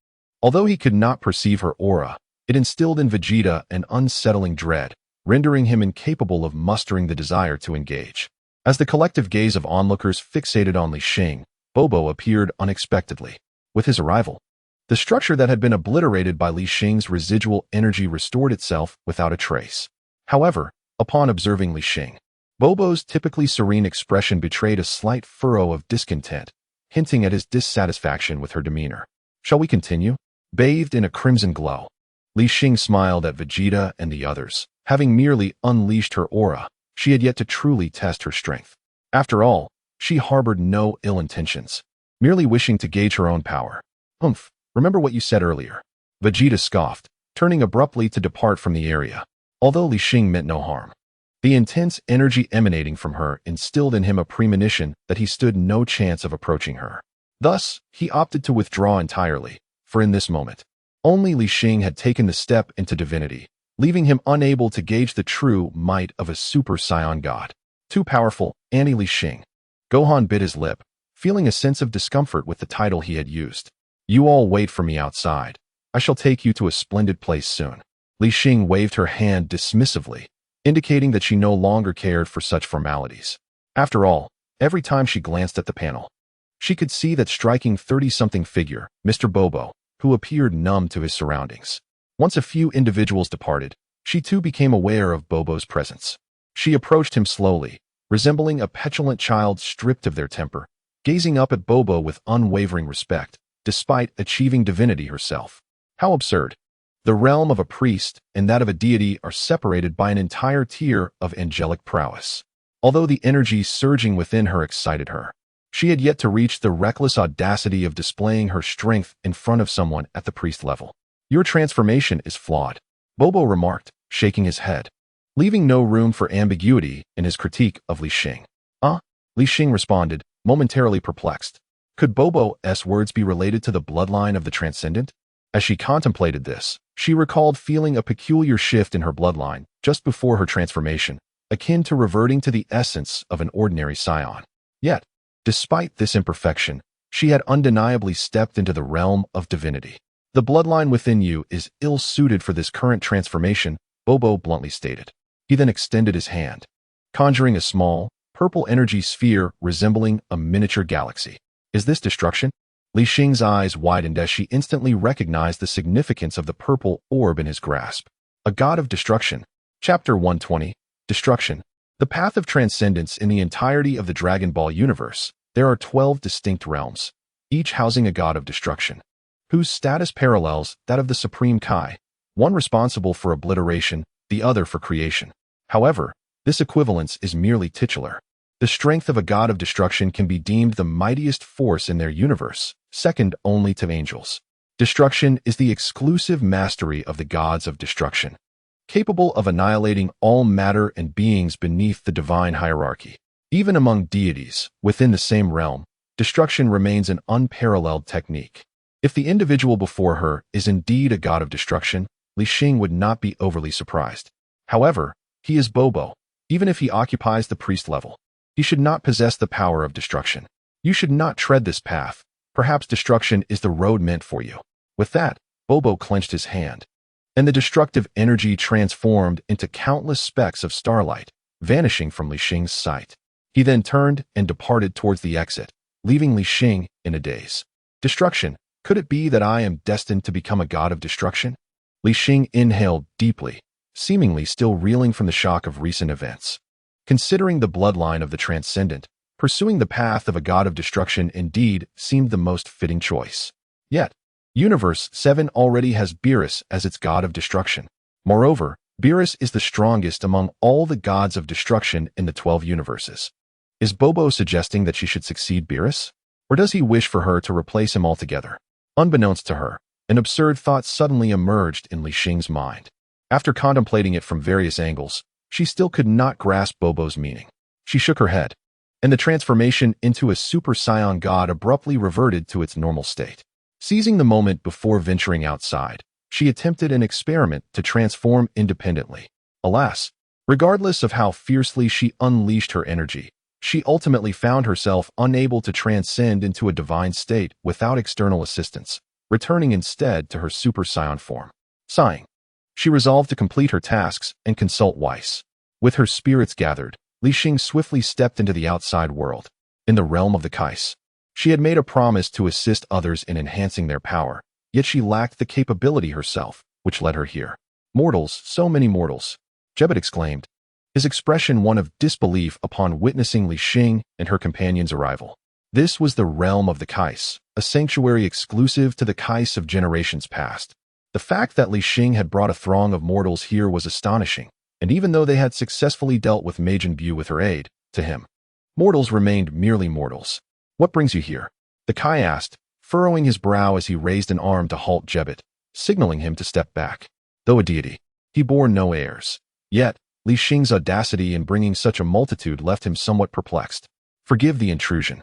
Although he could not perceive her aura, it instilled in Vegeta an unsettling dread, rendering him incapable of mustering the desire to engage. As the collective gaze of onlookers fixated on Li Xing, Bobo appeared unexpectedly. With his arrival, the structure that had been obliterated by Li Xing's residual energy restored itself without a trace. However, upon observing Li Xing, Bobo's typically serene expression betrayed a slight furrow of discontent, hinting at his dissatisfaction with her demeanor. Shall we continue? Bathed in a crimson glow, Li Xing smiled at Vegeta and the others. Having merely unleashed her aura, she had yet to truly test her strength. After all, she harbored no ill intentions, merely wishing to gauge her own power. Remember what you said earlier. Vegeta scoffed, turning abruptly to depart from the area. Although Li Xing meant no harm, the intense energy emanating from her instilled in him a premonition that he stood no chance of approaching her. Thus, he opted to withdraw entirely, for in this moment, only Li Xing had taken the step into divinity, leaving him unable to gauge the true might of a Super Saiyan god. Too powerful, Li Xing. Gohan bit his lip, feeling a sense of discomfort with the title he had used. You all wait for me outside. I shall take you to a splendid place soon. Li Xing waved her hand dismissively, indicating that she no longer cared for such formalities. After all, every time she glanced at the panel, she could see that striking 30-something figure, Mr. Bobo, who appeared numb to his surroundings. Once a few individuals departed, she too became aware of Bobo's presence. She approached him slowly, resembling a petulant child stripped of their temper, gazing up at Bobo with unwavering respect, despite achieving divinity herself. How absurd! The realm of a priest and that of a deity are separated by an entire tier of angelic prowess. Although the energy surging within her excited her, she had yet to reach the reckless audacity of displaying her strength in front of someone at the priest level. Your transformation is flawed, Bobo remarked, shaking his head, leaving no room for ambiguity in his critique of Li Xing. Li Xing responded, momentarily perplexed. Could Bobo's words be related to the bloodline of the transcendent? As she contemplated this, she recalled feeling a peculiar shift in her bloodline just before her transformation, akin to reverting to the essence of an ordinary scion. Yet, despite this imperfection, she had undeniably stepped into the realm of divinity. The bloodline within you is ill-suited for this current transformation, Bobo bluntly stated. He then extended his hand, conjuring a small, purple energy sphere resembling a miniature galaxy. Is this destruction? Li Xing's eyes widened as she instantly recognized the significance of the purple orb in his grasp. A god of destruction. Chapter 120. Destruction. The path of transcendence in the entirety of the Dragon Ball universe. There are 12 distinct realms, each housing a god of destruction, whose status parallels that of the Supreme Kai, one responsible for obliteration, the other for creation. However, this equivalence is merely titular. The strength of a god of destruction can be deemed the mightiest force in their universe, second only to angels. Destruction is the exclusive mastery of the gods of destruction, capable of annihilating all matter and beings beneath the divine hierarchy. Even among deities, within the same realm, destruction remains an unparalleled technique. If the individual before her is indeed a god of destruction, Li Xing would not be overly surprised. However, he is Bobo. Even if he occupies the priest level, he should not possess the power of destruction. You should not tread this path. Perhaps destruction is the road meant for you. With that, Bobo clenched his hand, and the destructive energy transformed into countless specks of starlight, vanishing from Li Xing's sight. He then turned and departed towards the exit, leaving Li Xing in a daze. Destruction. Could it be that I am destined to become a god of destruction? Li Xing inhaled deeply, seemingly still reeling from the shock of recent events. Considering the bloodline of the transcendent, pursuing the path of a god of destruction indeed seemed the most fitting choice. Yet, Universe 7 already has Beerus as its god of destruction. Moreover, Beerus is the strongest among all the gods of destruction in the 12 universes. Is Bobo suggesting that she should succeed Beerus? Or does he wish for her to replace him altogether? Unbeknownst to her, an absurd thought suddenly emerged in Li Xing's mind. After contemplating it from various angles, she still could not grasp Bobo's meaning. She shook her head, and the transformation into a Super Saiyan god abruptly reverted to its normal state. Seizing the moment before venturing outside, she attempted an experiment to transform independently. Alas, regardless of how fiercely she unleashed her energy, she ultimately found herself unable to transcend into a divine state without external assistance, returning instead to her Super Saiyan form. Sighing, she resolved to complete her tasks and consult Weiss. With her spirits gathered, Li Xing swiftly stepped into the outside world. In the realm of the Kais, she had made a promise to assist others in enhancing their power, yet she lacked the capability herself, which led her here. Mortals, so many mortals, Jebet exclaimed, his expression one of disbelief upon witnessing Li Xing and her companion's arrival. This was the realm of the Kais, a sanctuary exclusive to the Kais of generations past. The fact that Li Xing had brought a throng of mortals here was astonishing, and even though they had successfully dealt with Majin Buu with her aid, to him, mortals remained merely mortals. What brings you here? The Kai asked, furrowing his brow as he raised an arm to halt Jebet, signaling him to step back. Though a deity, he bore no heirs. Yet, Li Xing's audacity in bringing such a multitude left him somewhat perplexed. Forgive the intrusion.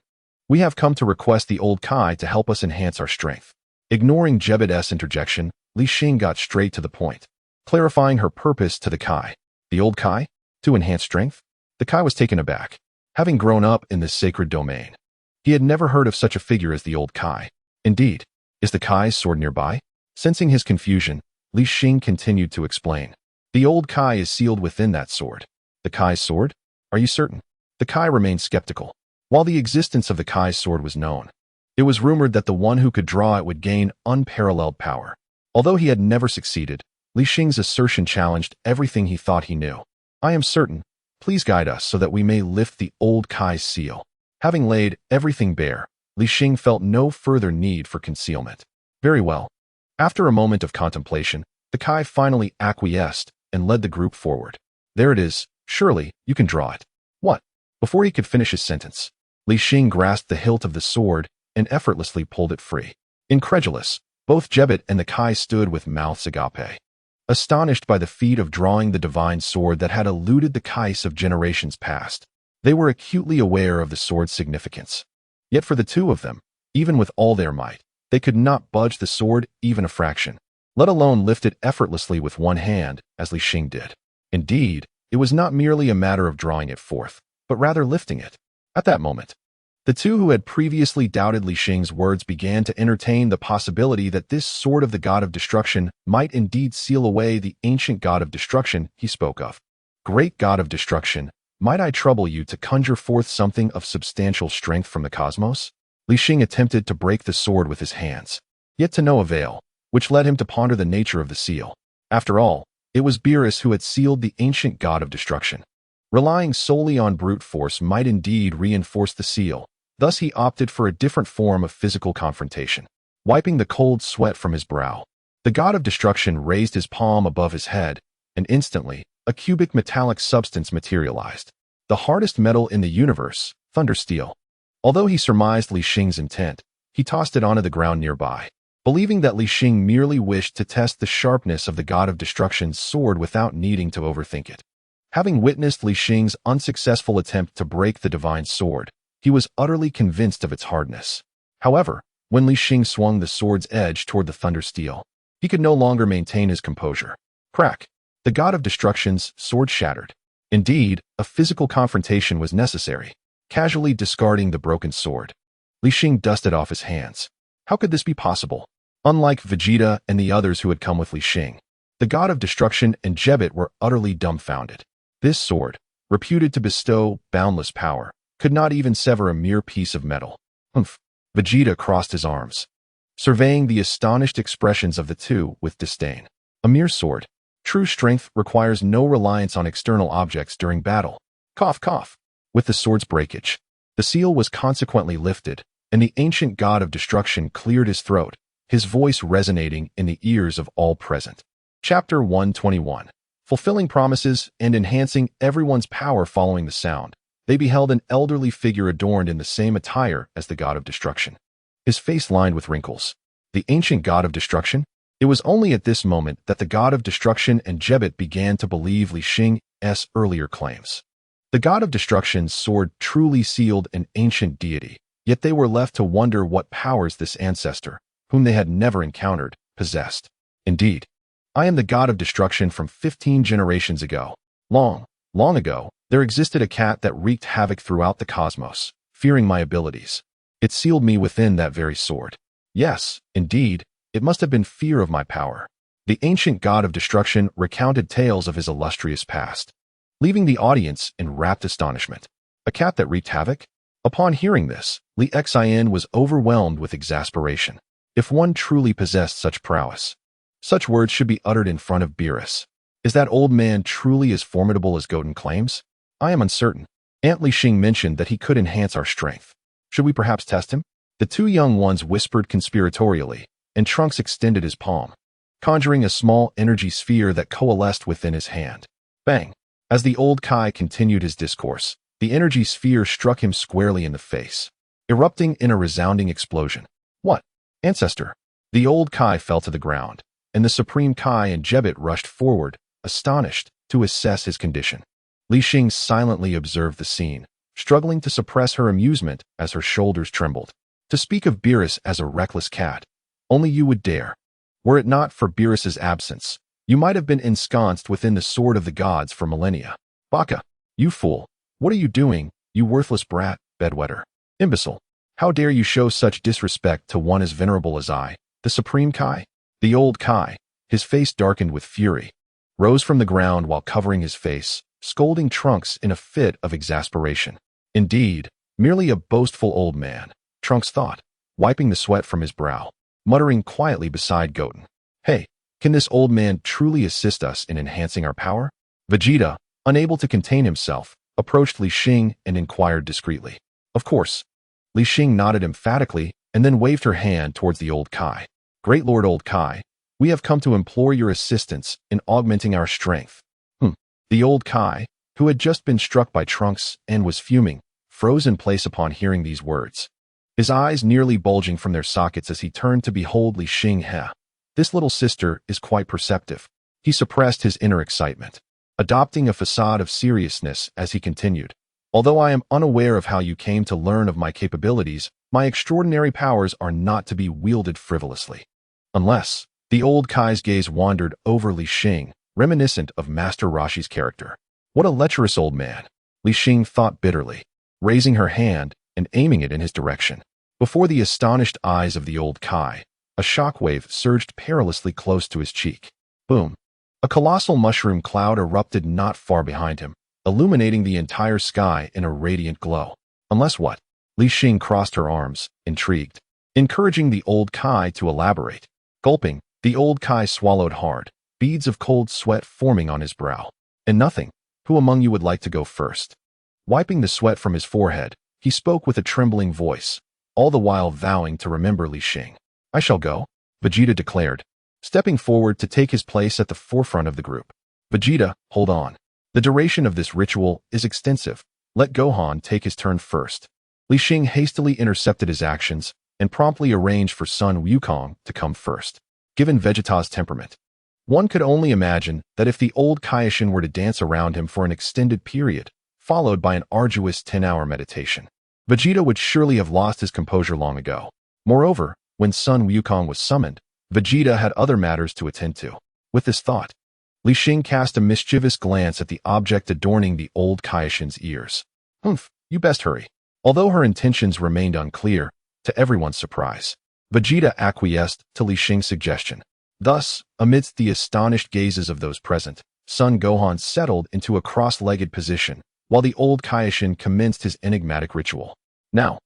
We have come to request the old Kai to help us enhance our strength. Ignoring Jebet's interjection, Li Xing got straight to the point, clarifying her purpose to the Kai. The old Kai? To enhance strength? The Kai was taken aback. Having grown up in this sacred domain, he had never heard of such a figure as the old Kai. Indeed, is the Kai's sword nearby? Sensing his confusion, Li Xing continued to explain. The old Kai is sealed within that sword. The Kai's sword? Are you certain? The Kai remained skeptical. While the existence of the Kai's sword was known, it was rumored that the one who could draw it would gain unparalleled power. Although he had never succeeded, Li Xing's assertion challenged everything he thought he knew. I am certain. Please guide us so that we may lift the old Kai's seal. Having laid everything bare, Li Xing felt no further need for concealment. Very well. After a moment of contemplation, the Kai finally acquiesced and led the group forward. There it is. Surely, you can draw it. What? Before he could finish his sentence, Li Xing grasped the hilt of the sword and effortlessly pulled it free. Incredulous, both Jebet and the Kai stood with mouths agape, astonished by the feat of drawing the divine sword that had eluded the Kais of generations past. They were acutely aware of the sword's significance. Yet for the two of them, even with all their might, they could not budge the sword even a fraction, let alone lift it effortlessly with one hand, as Li Xing did. Indeed, it was not merely a matter of drawing it forth, but rather lifting it. At that moment, the two who had previously doubted Li Xing's words began to entertain the possibility that this sword of the god of destruction might indeed seal away the ancient god of destruction he spoke of. Great god of destruction, might I trouble you to conjure forth something of substantial strength from the cosmos? Li Xing attempted to break the sword with his hands, yet to no avail, which led him to ponder the nature of the seal. After all, it was Beerus who had sealed the ancient god of destruction. Relying solely on brute force might indeed reinforce the seal. Thus he opted for a different form of physical confrontation. Wiping the cold sweat from his brow, the god of destruction raised his palm above his head, and instantly, a cubic metallic substance materialized. The hardest metal in the universe, thunder steel. Although he surmised Li Xing's intent, he tossed it onto the ground nearby, believing that Li Xing merely wished to test the sharpness of the god of destruction's sword without needing to overthink it. Having witnessed Li Xing's unsuccessful attempt to break the divine sword, he was utterly convinced of its hardness. However, when Li Xing swung the sword's edge toward the thunder steel, he could no longer maintain his composure. Crack! The god of destruction's sword shattered. Indeed, a physical confrontation was necessary. Casually discarding the broken sword, Li Xing dusted off his hands. How could this be possible? Unlike Vegeta and the others who had come with Li Xing, the god of destruction and Jebet were utterly dumbfounded. This sword, reputed to bestow boundless power, could not even sever a mere piece of metal. Humph! Vegeta crossed his arms, surveying the astonished expressions of the two with disdain. A mere sword. True strength requires no reliance on external objects during battle. Cough, cough. With the sword's breakage, the seal was consequently lifted, and the ancient god of destruction cleared his throat, his voice resonating in the ears of all present. Chapter 121. Fulfilling promises and enhancing everyone's power following the sound, they beheld an elderly figure adorned in the same attire as the god of destruction, his face lined with wrinkles. The ancient god of destruction? It was only at this moment that the god of destruction and Jebet began to believe Li Xing's earlier claims. The god of destruction's sword truly sealed an ancient deity, yet they were left to wonder what powers this ancestor, whom they had never encountered, possessed. Indeed, I am the god of destruction from 15 generations ago. Long, long ago, there existed a cat that wreaked havoc throughout the cosmos, fearing my abilities. It sealed me within that very sword. Yes, indeed, it must have been fear of my power. The ancient god of destruction recounted tales of his illustrious past, leaving the audience in rapt astonishment. A cat that wreaked havoc? Upon hearing this, Li Xing was overwhelmed with exasperation. If one truly possessed such prowess, such words should be uttered in front of Beerus. Is that old man truly as formidable as Goten claims? I am uncertain. Aunt Li Xing mentioned that he could enhance our strength. Should we perhaps test him? The two young ones whispered conspiratorially, and Trunks extended his palm, conjuring a small energy sphere that coalesced within his hand. Bang! As the old Kai continued his discourse, the energy sphere struck him squarely in the face, erupting in a resounding explosion. What? Ancestor! The old Kai fell to the ground, and the Supreme Kai and Jebet rushed forward, astonished, to assess his condition. Li Xing silently observed the scene, struggling to suppress her amusement as her shoulders trembled. To speak of Beerus as a reckless cat, only you would dare. Were it not for Beerus's absence, you might have been ensconced within the sword of the gods for millennia. Baka, you fool! What are you doing, you worthless brat, bedwetter? Imbecile! How dare you show such disrespect to one as venerable as I, the Supreme Kai? The old Kai, his face darkened with fury, rose from the ground while covering his face, scolding Trunks in a fit of exasperation. Indeed, merely a boastful old man, Trunks thought, wiping the sweat from his brow, muttering quietly beside Goten. Hey, can this old man truly assist us in enhancing our power? Vegeta, unable to contain himself, approached Li Xing and inquired discreetly. Of course. Li Xing nodded emphatically and then waved her hand towards the old Kai. Great Lord Old Kai, we have come to implore your assistance in augmenting our strength. The old Kai, who had just been struck by Trunks and was fuming, froze in place upon hearing these words. His eyes nearly bulging from their sockets as he turned to behold Li Xing. This little sister is quite perceptive. He suppressed his inner excitement, adopting a facade of seriousness as he continued. Although I am unaware of how you came to learn of my capabilities, my extraordinary powers are not to be wielded frivolously. Unless, the old Kai's gaze wandered over Li Xing, reminiscent of Master Roshi's character. What a lecherous old man, Li Xing thought bitterly, raising her hand and aiming it in his direction. Before the astonished eyes of the old Kai, a shockwave surged perilously close to his cheek. Boom! A colossal mushroom cloud erupted not far behind him, illuminating the entire sky in a radiant glow. Unless what? Li Xing crossed her arms, intrigued, encouraging the old Kai to elaborate. Gulping, the old Kai swallowed hard, beads of cold sweat forming on his brow. And nothing. Who among you would like to go first? Wiping the sweat from his forehead, he spoke with a trembling voice, all the while vowing to remember Li Xing. I shall go, Vegeta declared, stepping forward to take his place at the forefront of the group. Vegeta, hold on. The duration of this ritual is extensive. Let Gohan take his turn first. Li Xing hastily intercepted his actions and promptly arranged for son Wukong to come first. Given Vegeta's temperament, one could only imagine that if the old Kaioshin were to dance around him for an extended period, followed by an arduous 10-hour meditation, Vegeta would surely have lost his composure long ago. Moreover, when Son Wukong was summoned, Vegeta had other matters to attend to. With this thought, Li Xing cast a mischievous glance at the object adorning the old Kaioshin's ears. You best hurry. Although her intentions remained unclear, to everyone's surprise, Vegeta acquiesced to Li Xing's suggestion. Thus, amidst the astonished gazes of those present, Son Gohan settled into a cross-legged position, while the old Kaioshin commenced his enigmatic ritual. Now,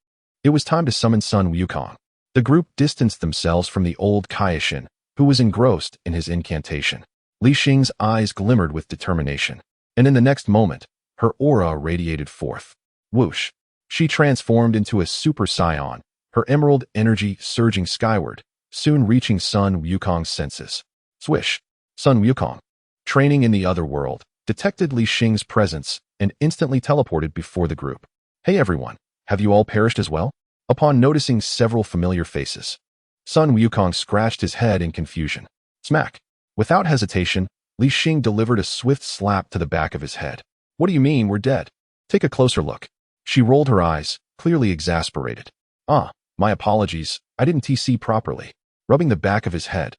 it was time to summon Son Wukong. The group distanced themselves from the old Kaioshin, who was engrossed in his incantation. Li Xing's eyes glimmered with determination, and in the next moment, her aura radiated forth. Whoosh! She transformed into a Super Saiyan, her emerald energy surging skyward, soon reaching Son Wukong's senses. Swish! Son Wukong, training in the other world, detected Li Xing's presence and instantly teleported before the group. Hey everyone, have you all perished as well? Upon noticing several familiar faces, Son Wukong scratched his head in confusion. Smack! Without hesitation, Li Xing delivered a swift slap to the back of his head. What do you mean we're dead? Take a closer look. She rolled her eyes, clearly exasperated. My apologies, I didn't TC properly. Rubbing the back of his head,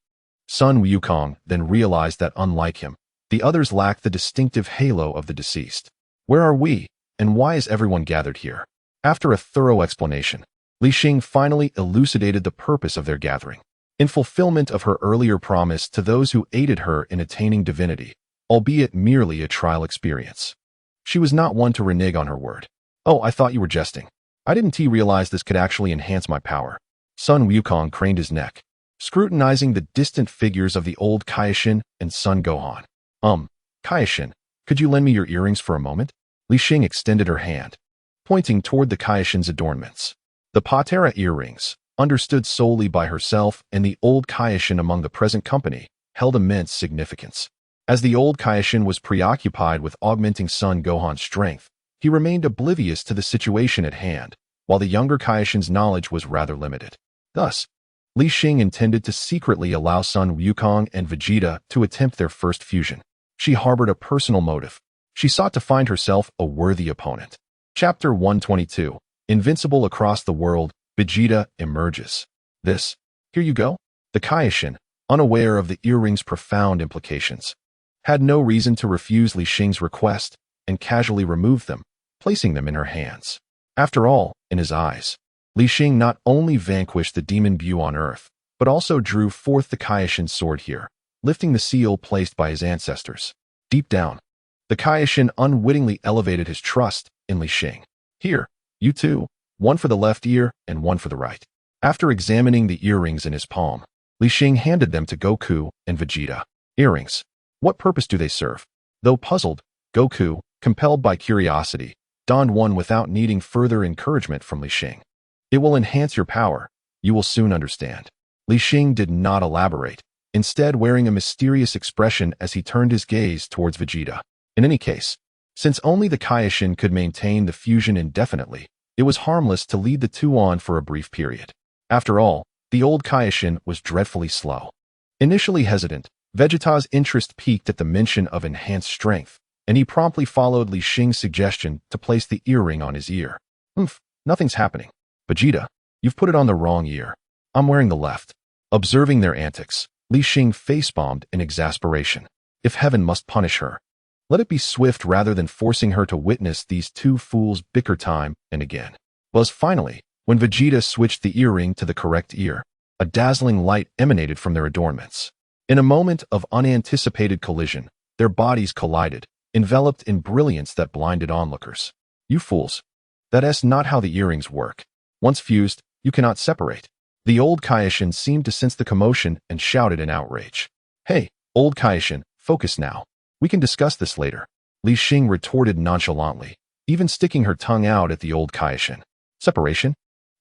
Son Wukong then realized that unlike him, the others lacked the distinctive halo of the deceased. Where are we, and why is everyone gathered here? After a thorough explanation, Li Xing finally elucidated the purpose of their gathering. In fulfillment of her earlier promise to those who aided her in attaining divinity, albeit merely a trial experience. She was not one to renege on her word. Oh, I thought you were jesting. I didn't realize this could actually enhance my power. Son Wukong craned his neck, scrutinizing the distant figures of the old Kaioshin and Son Gohan. Kaioshin, could you lend me your earrings for a moment? Li Xing extended her hand, pointing toward the Kaioshin's adornments. The Patera earrings, understood solely by herself and the old Kaioshin among the present company, held immense significance. As the old Kaioshin was preoccupied with augmenting Son Gohan's strength, he remained oblivious to the situation at hand, while the younger Kaioshin's knowledge was rather limited. Thus, Li Xing intended to secretly allow Son Wukong and Vegeta to attempt their first fusion. She harbored a personal motive. She sought to find herself a worthy opponent. Chapter 122, Invincible Across the World, Vegeta emerges. Here you go. The Kaioshin, unaware of the earring's profound implications, had no reason to refuse Li Xing's request and casually removed them, placing them in her hands. After all, in his eyes, Li Xing not only vanquished the demon Bu on Earth, but also drew forth the Kaioshin sword here, lifting the seal placed by his ancestors. Deep down, the Kaioshin unwittingly elevated his trust in Li Xing. Here, you two, one for the left ear and one for the right. After examining the earrings in his palm, Li Xing handed them to Goku and Vegeta. Earrings. What purpose do they serve? Though puzzled, Goku, compelled by curiosity, donned one without needing further encouragement from Li Xing. It will enhance your power. You will soon understand. Li Xing did not elaborate, instead wearing a mysterious expression as he turned his gaze towards Vegeta. In any case, since only the Kaioshin could maintain the fusion indefinitely, it was harmless to lead the two on for a brief period. After all, the old Kaioshin was dreadfully slow. Initially hesitant, Vegeta's interest peaked at the mention of enhanced strength, and he promptly followed Li Xing's suggestion to place the earring on his ear. Nothing's happening. Vegeta, you've put it on the wrong ear. I'm wearing the left. Observing their antics, Li Xing face-bombed in exasperation. If heaven must punish her, let it be swift rather than forcing her to witness these two fools bicker time and again. Was finally, when Vegeta switched the earring to the correct ear, a dazzling light emanated from their adornments. In a moment of unanticipated collision, their bodies collided, enveloped in brilliance that blinded onlookers. You fools. That's not how the earrings work. Once fused, you cannot separate. The old Kaioshin seemed to sense the commotion and shouted in outrage. Hey, old Kaioshin, focus now. We can discuss this later. Li Xing retorted nonchalantly, even sticking her tongue out at the old Kaioshin. Separation?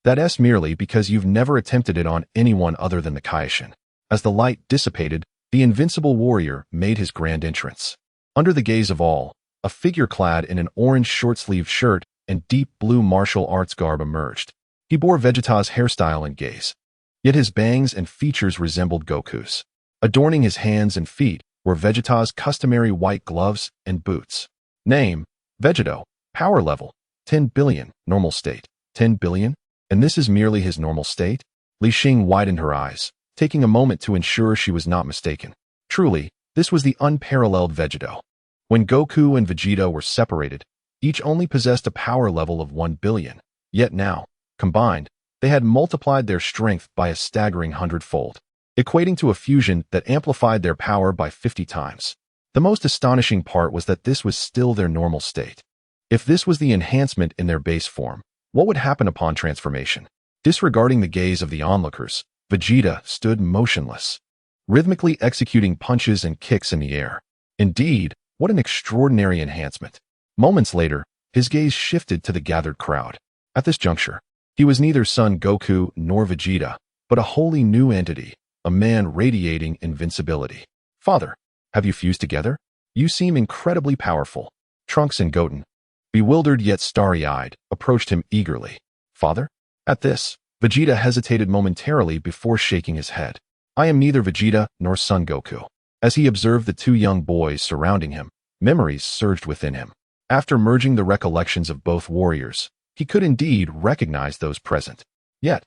That's merely because you've never attempted it on anyone other than the Kaioshin. As the light dissipated, the invincible warrior made his grand entrance. Under the gaze of all, a figure clad in an orange short-sleeved shirt and deep blue martial arts garb emerged. He bore Vegeta's hairstyle and gaze. Yet his bangs and features resembled Goku's. Adorning his hands and feet were Vegeta's customary white gloves and boots. Name, Vegeta. Power level, 10 billion. Normal state, 10 billion? And this is merely his normal state? Li Xing widened her eyes, taking a moment to ensure she was not mistaken. Truly, this was the unparalleled Vegeta. When Goku and Vegeta were separated, each only possessed a power level of 1 billion. Yet now, combined, they had multiplied their strength by a staggering 100-fold, equating to a fusion that amplified their power by 50 times. The most astonishing part was that this was still their normal state. If this was the enhancement in their base form, what would happen upon transformation? Disregarding the gaze of the onlookers, Vegeta stood motionless, rhythmically executing punches and kicks in the air. Indeed, what an extraordinary enhancement. Moments later, his gaze shifted to the gathered crowd. At this juncture, he was neither Son Goku nor Vegeta, but a wholly new entity, a man radiating invincibility. Father, have you fused together? You seem incredibly powerful. Trunks and Goten, bewildered yet starry-eyed, approached him eagerly. Father? At this, Vegeta hesitated momentarily before shaking his head. I am neither Vegeta nor Son Goku. As he observed the two young boys surrounding him, memories surged within him. After merging the recollections of both warriors, he could indeed recognize those present. Yet,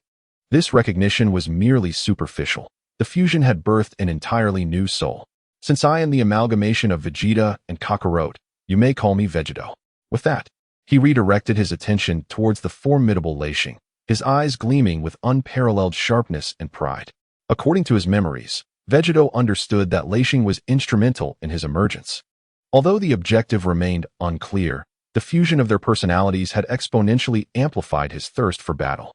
this recognition was merely superficial. The fusion had birthed an entirely new soul. Since I am the amalgamation of Vegeta and Kakarot, you may call me Vegeta. With that, he redirected his attention towards the formidable Li Xing, his eyes gleaming with unparalleled sharpness and pride. According to his memories, Vegeta understood that Li Xing was instrumental in his emergence. Although the objective remained unclear, the fusion of their personalities had exponentially amplified his thirst for battle.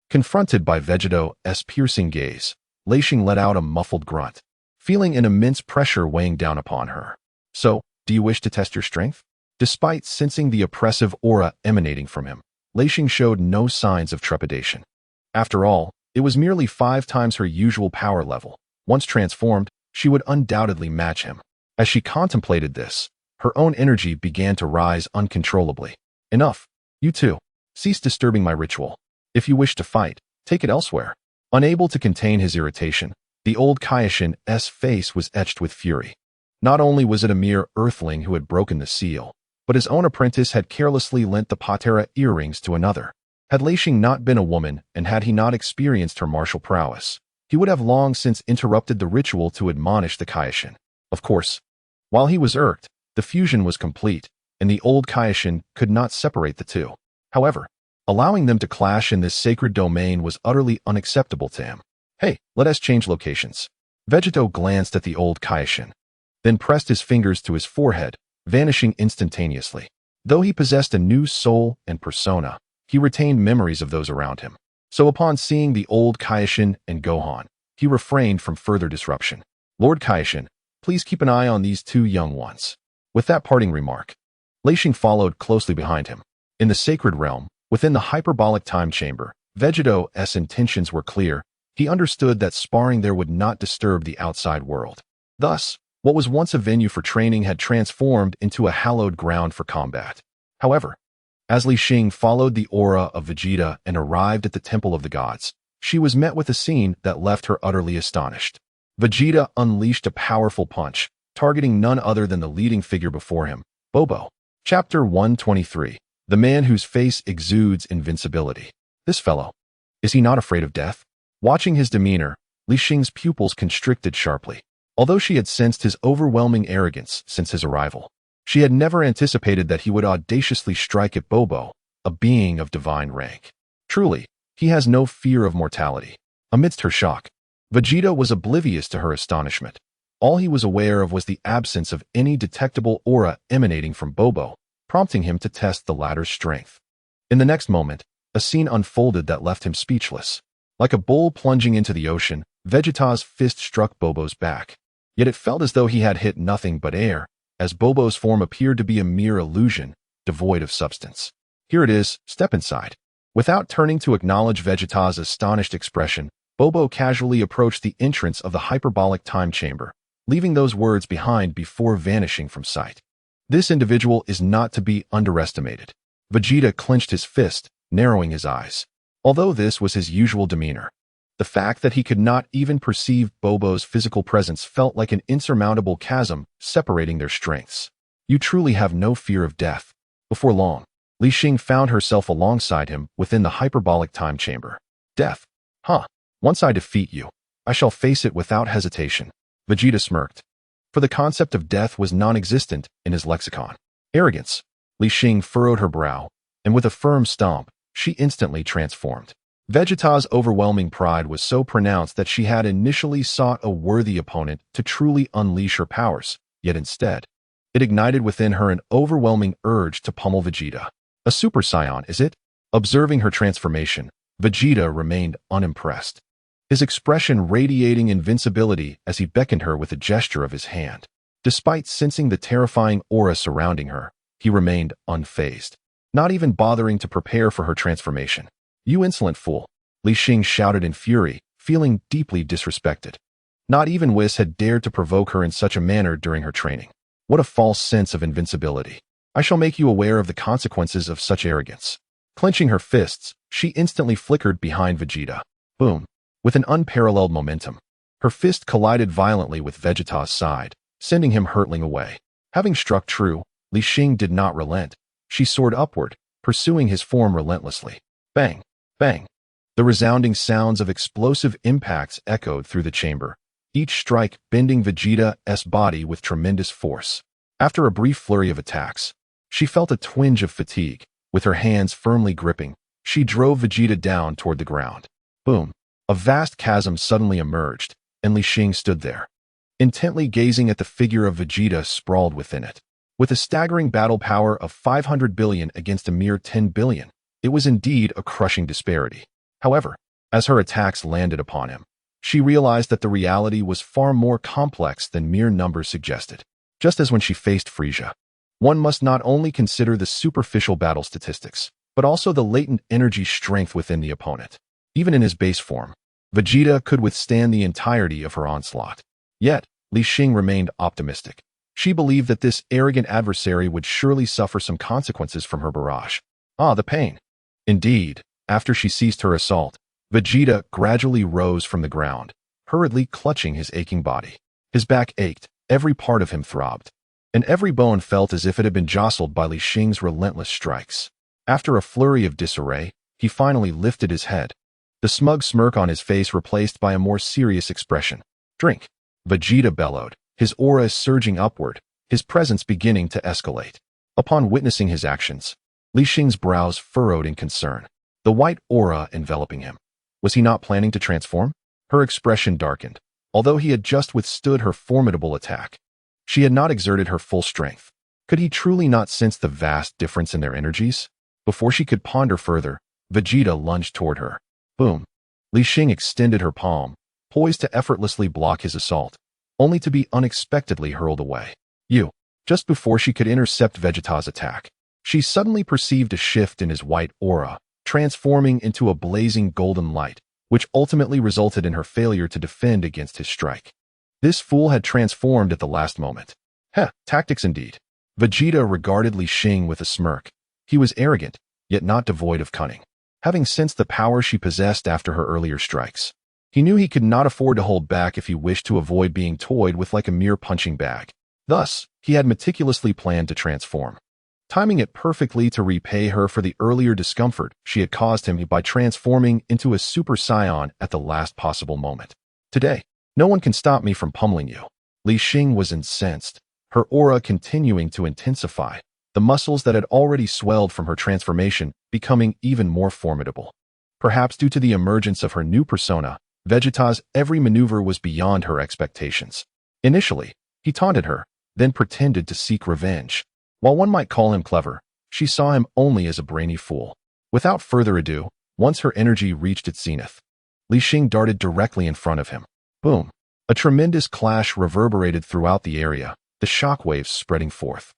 Confronted by Vegeta's piercing gaze, Li Xing let out a muffled grunt, feeling an immense pressure weighing down upon her. So, do you wish to test your strength? Despite sensing the oppressive aura emanating from him, Li Xing showed no signs of trepidation. After all, it was merely 5 times her usual power level. Once transformed, she would undoubtedly match him. As she contemplated this, her own energy began to rise uncontrollably. Enough. You two. Cease disturbing my ritual. If you wish to fight, take it elsewhere. Unable to contain his irritation, the old Kaioshin's face was etched with fury. Not only was it a mere earthling who had broken the seal, but his own apprentice had carelessly lent the patera earrings to another. Had Li Xing not been a woman and had he not experienced her martial prowess, he would have long since interrupted the ritual to admonish the Kaioshin. Of course, while he was irked, the fusion was complete, and the old Kaioshin could not separate the two. However, allowing them to clash in this sacred domain was utterly unacceptable to him. Hey, let us change locations. Vegeta glanced at the old Kaioshin, then pressed his fingers to his forehead, vanishing instantaneously. Though he possessed a new soul and persona, he retained memories of those around him. So upon seeing the old Kaioshin and Gohan, he refrained from further disruption. Lord Kaishin, please keep an eye on these two young ones. With that parting remark, Li Xing followed closely behind him. In the sacred realm, within the hyperbolic time chamber, Vegeta's intentions were clear. He understood that sparring there would not disturb the outside world. Thus, what was once a venue for training had transformed into a hallowed ground for combat. However, as Li Xing followed the aura of Vegeta and arrived at the Temple of the Gods, she was met with a scene that left her utterly astonished. Vegeta unleashed a powerful punch, targeting none other than the leading figure before him, Bobo. Chapter 123. The man whose face exudes invincibility. This fellow. Is he not afraid of death? Watching his demeanor, Li Xing's pupils constricted sharply. Although she had sensed his overwhelming arrogance since his arrival, she had never anticipated that he would audaciously strike at Bobo, a being of divine rank. Truly, he has no fear of mortality. Amidst her shock, Vegeta was oblivious to her astonishment. All he was aware of was the absence of any detectable aura emanating from Bobo, prompting him to test the latter's strength. In the next moment, a scene unfolded that left him speechless. Like a bull plunging into the ocean, Vegeta's fist struck Bobo's back. Yet it felt as though he had hit nothing but air, as Bobo's form appeared to be a mere illusion, devoid of substance. Here it is, step inside. Without turning to acknowledge Vegeta's astonished expression, Bobo casually approached the entrance of the hyperbolic time chamber, leaving those words behind before vanishing from sight. This individual is not to be underestimated. Vegeta clenched his fist, narrowing his eyes. Although this was his usual demeanor, the fact that he could not even perceive Bobo's physical presence felt like an insurmountable chasm separating their strengths. You truly have no fear of death. Before long, Li Xing found herself alongside him within the hyperbolic time chamber. Death? Huh. Once I defeat you, I shall face it without hesitation. Vegeta smirked. For the concept of death was non-existent in his lexicon. Arrogance. Li Xing furrowed her brow, and with a firm stomp, she instantly transformed. Vegeta's overwhelming pride was so pronounced that she had initially sought a worthy opponent to truly unleash her powers, yet instead, it ignited within her an overwhelming urge to pummel Vegeta. A super scion, is it? Observing her transformation, Vegeta remained unimpressed, his expression radiating invincibility as he beckoned her with a gesture of his hand. Despite sensing the terrifying aura surrounding her, he remained unfazed, not even bothering to prepare for her transformation. You insolent fool, Li Xing shouted in fury, feeling deeply disrespected. Not even Whis had dared to provoke her in such a manner during her training. What a false sense of invincibility. I shall make you aware of the consequences of such arrogance. Clenching her fists, she instantly flickered behind Vegeta. Boom. With an unparalleled momentum, her fist collided violently with Vegeta's side, sending him hurtling away. Having struck true, Li Xing did not relent. She soared upward, pursuing his form relentlessly. Bang! Bang! The resounding sounds of explosive impacts echoed through the chamber, each strike bending Vegeta's body with tremendous force. After a brief flurry of attacks, she felt a twinge of fatigue. With her hands firmly gripping, she drove Vegeta down toward the ground. Boom! A vast chasm suddenly emerged, and Li Xing stood there, intently gazing at the figure of Vegeta sprawled within it. With a staggering battle power of 500 billion against a mere 10 billion, it was indeed a crushing disparity. However, as her attacks landed upon him, she realized that the reality was far more complex than mere numbers suggested. Just as when she faced Frieza, one must not only consider the superficial battle statistics, but also the latent energy strength within the opponent. Even in his base form, Vegeta could withstand the entirety of her onslaught. Yet, Li Xing remained optimistic. She believed that this arrogant adversary would surely suffer some consequences from her barrage. Ah, the pain. Indeed, after she ceased her assault, Vegeta gradually rose from the ground, hurriedly clutching his aching body. His back ached, every part of him throbbed, and every bone felt as if it had been jostled by Li Xing's relentless strikes. After a flurry of disarray, he finally lifted his head, the smug smirk on his face replaced by a more serious expression. Drink! Vegeta bellowed, his aura surging upward, his presence beginning to escalate. Upon witnessing his actions, Li Xing's brows furrowed in concern, the white aura enveloping him. Was he not planning to transform? Her expression darkened, although he had just withstood her formidable attack. She had not exerted her full strength. Could he truly not sense the vast difference in their energies? Before she could ponder further, Vegeta lunged toward her. Boom! Li Xing extended her palm, poised to effortlessly block his assault, only to be unexpectedly hurled away. Just before she could intercept Vegeta's attack, she suddenly perceived a shift in his white aura, transforming into a blazing golden light, which ultimately resulted in her failure to defend against his strike. This fool had transformed at the last moment. Tactics indeed. Vegeta regarded Li Xing with a smirk. He was arrogant, yet not devoid of cunning. Having sensed the power she possessed after her earlier strikes, he knew he could not afford to hold back if he wished to avoid being toyed with like a mere punching bag. Thus, he had meticulously planned to transform, timing it perfectly to repay her for the earlier discomfort she had caused him by transforming into a super scion at the last possible moment. Today, no one can stop me from pummeling you. Li Xing was incensed, her aura continuing to intensify, the muscles that had already swelled from her transformation becoming even more formidable. Perhaps due to the emergence of her new persona, Vegeta's every maneuver was beyond her expectations. Initially, he taunted her, then pretended to seek revenge. While one might call him clever, she saw him only as a brainy fool. Without further ado, once her energy reached its zenith, Li Xing darted directly in front of him. Boom! A tremendous clash reverberated throughout the area, the shockwaves spreading forth,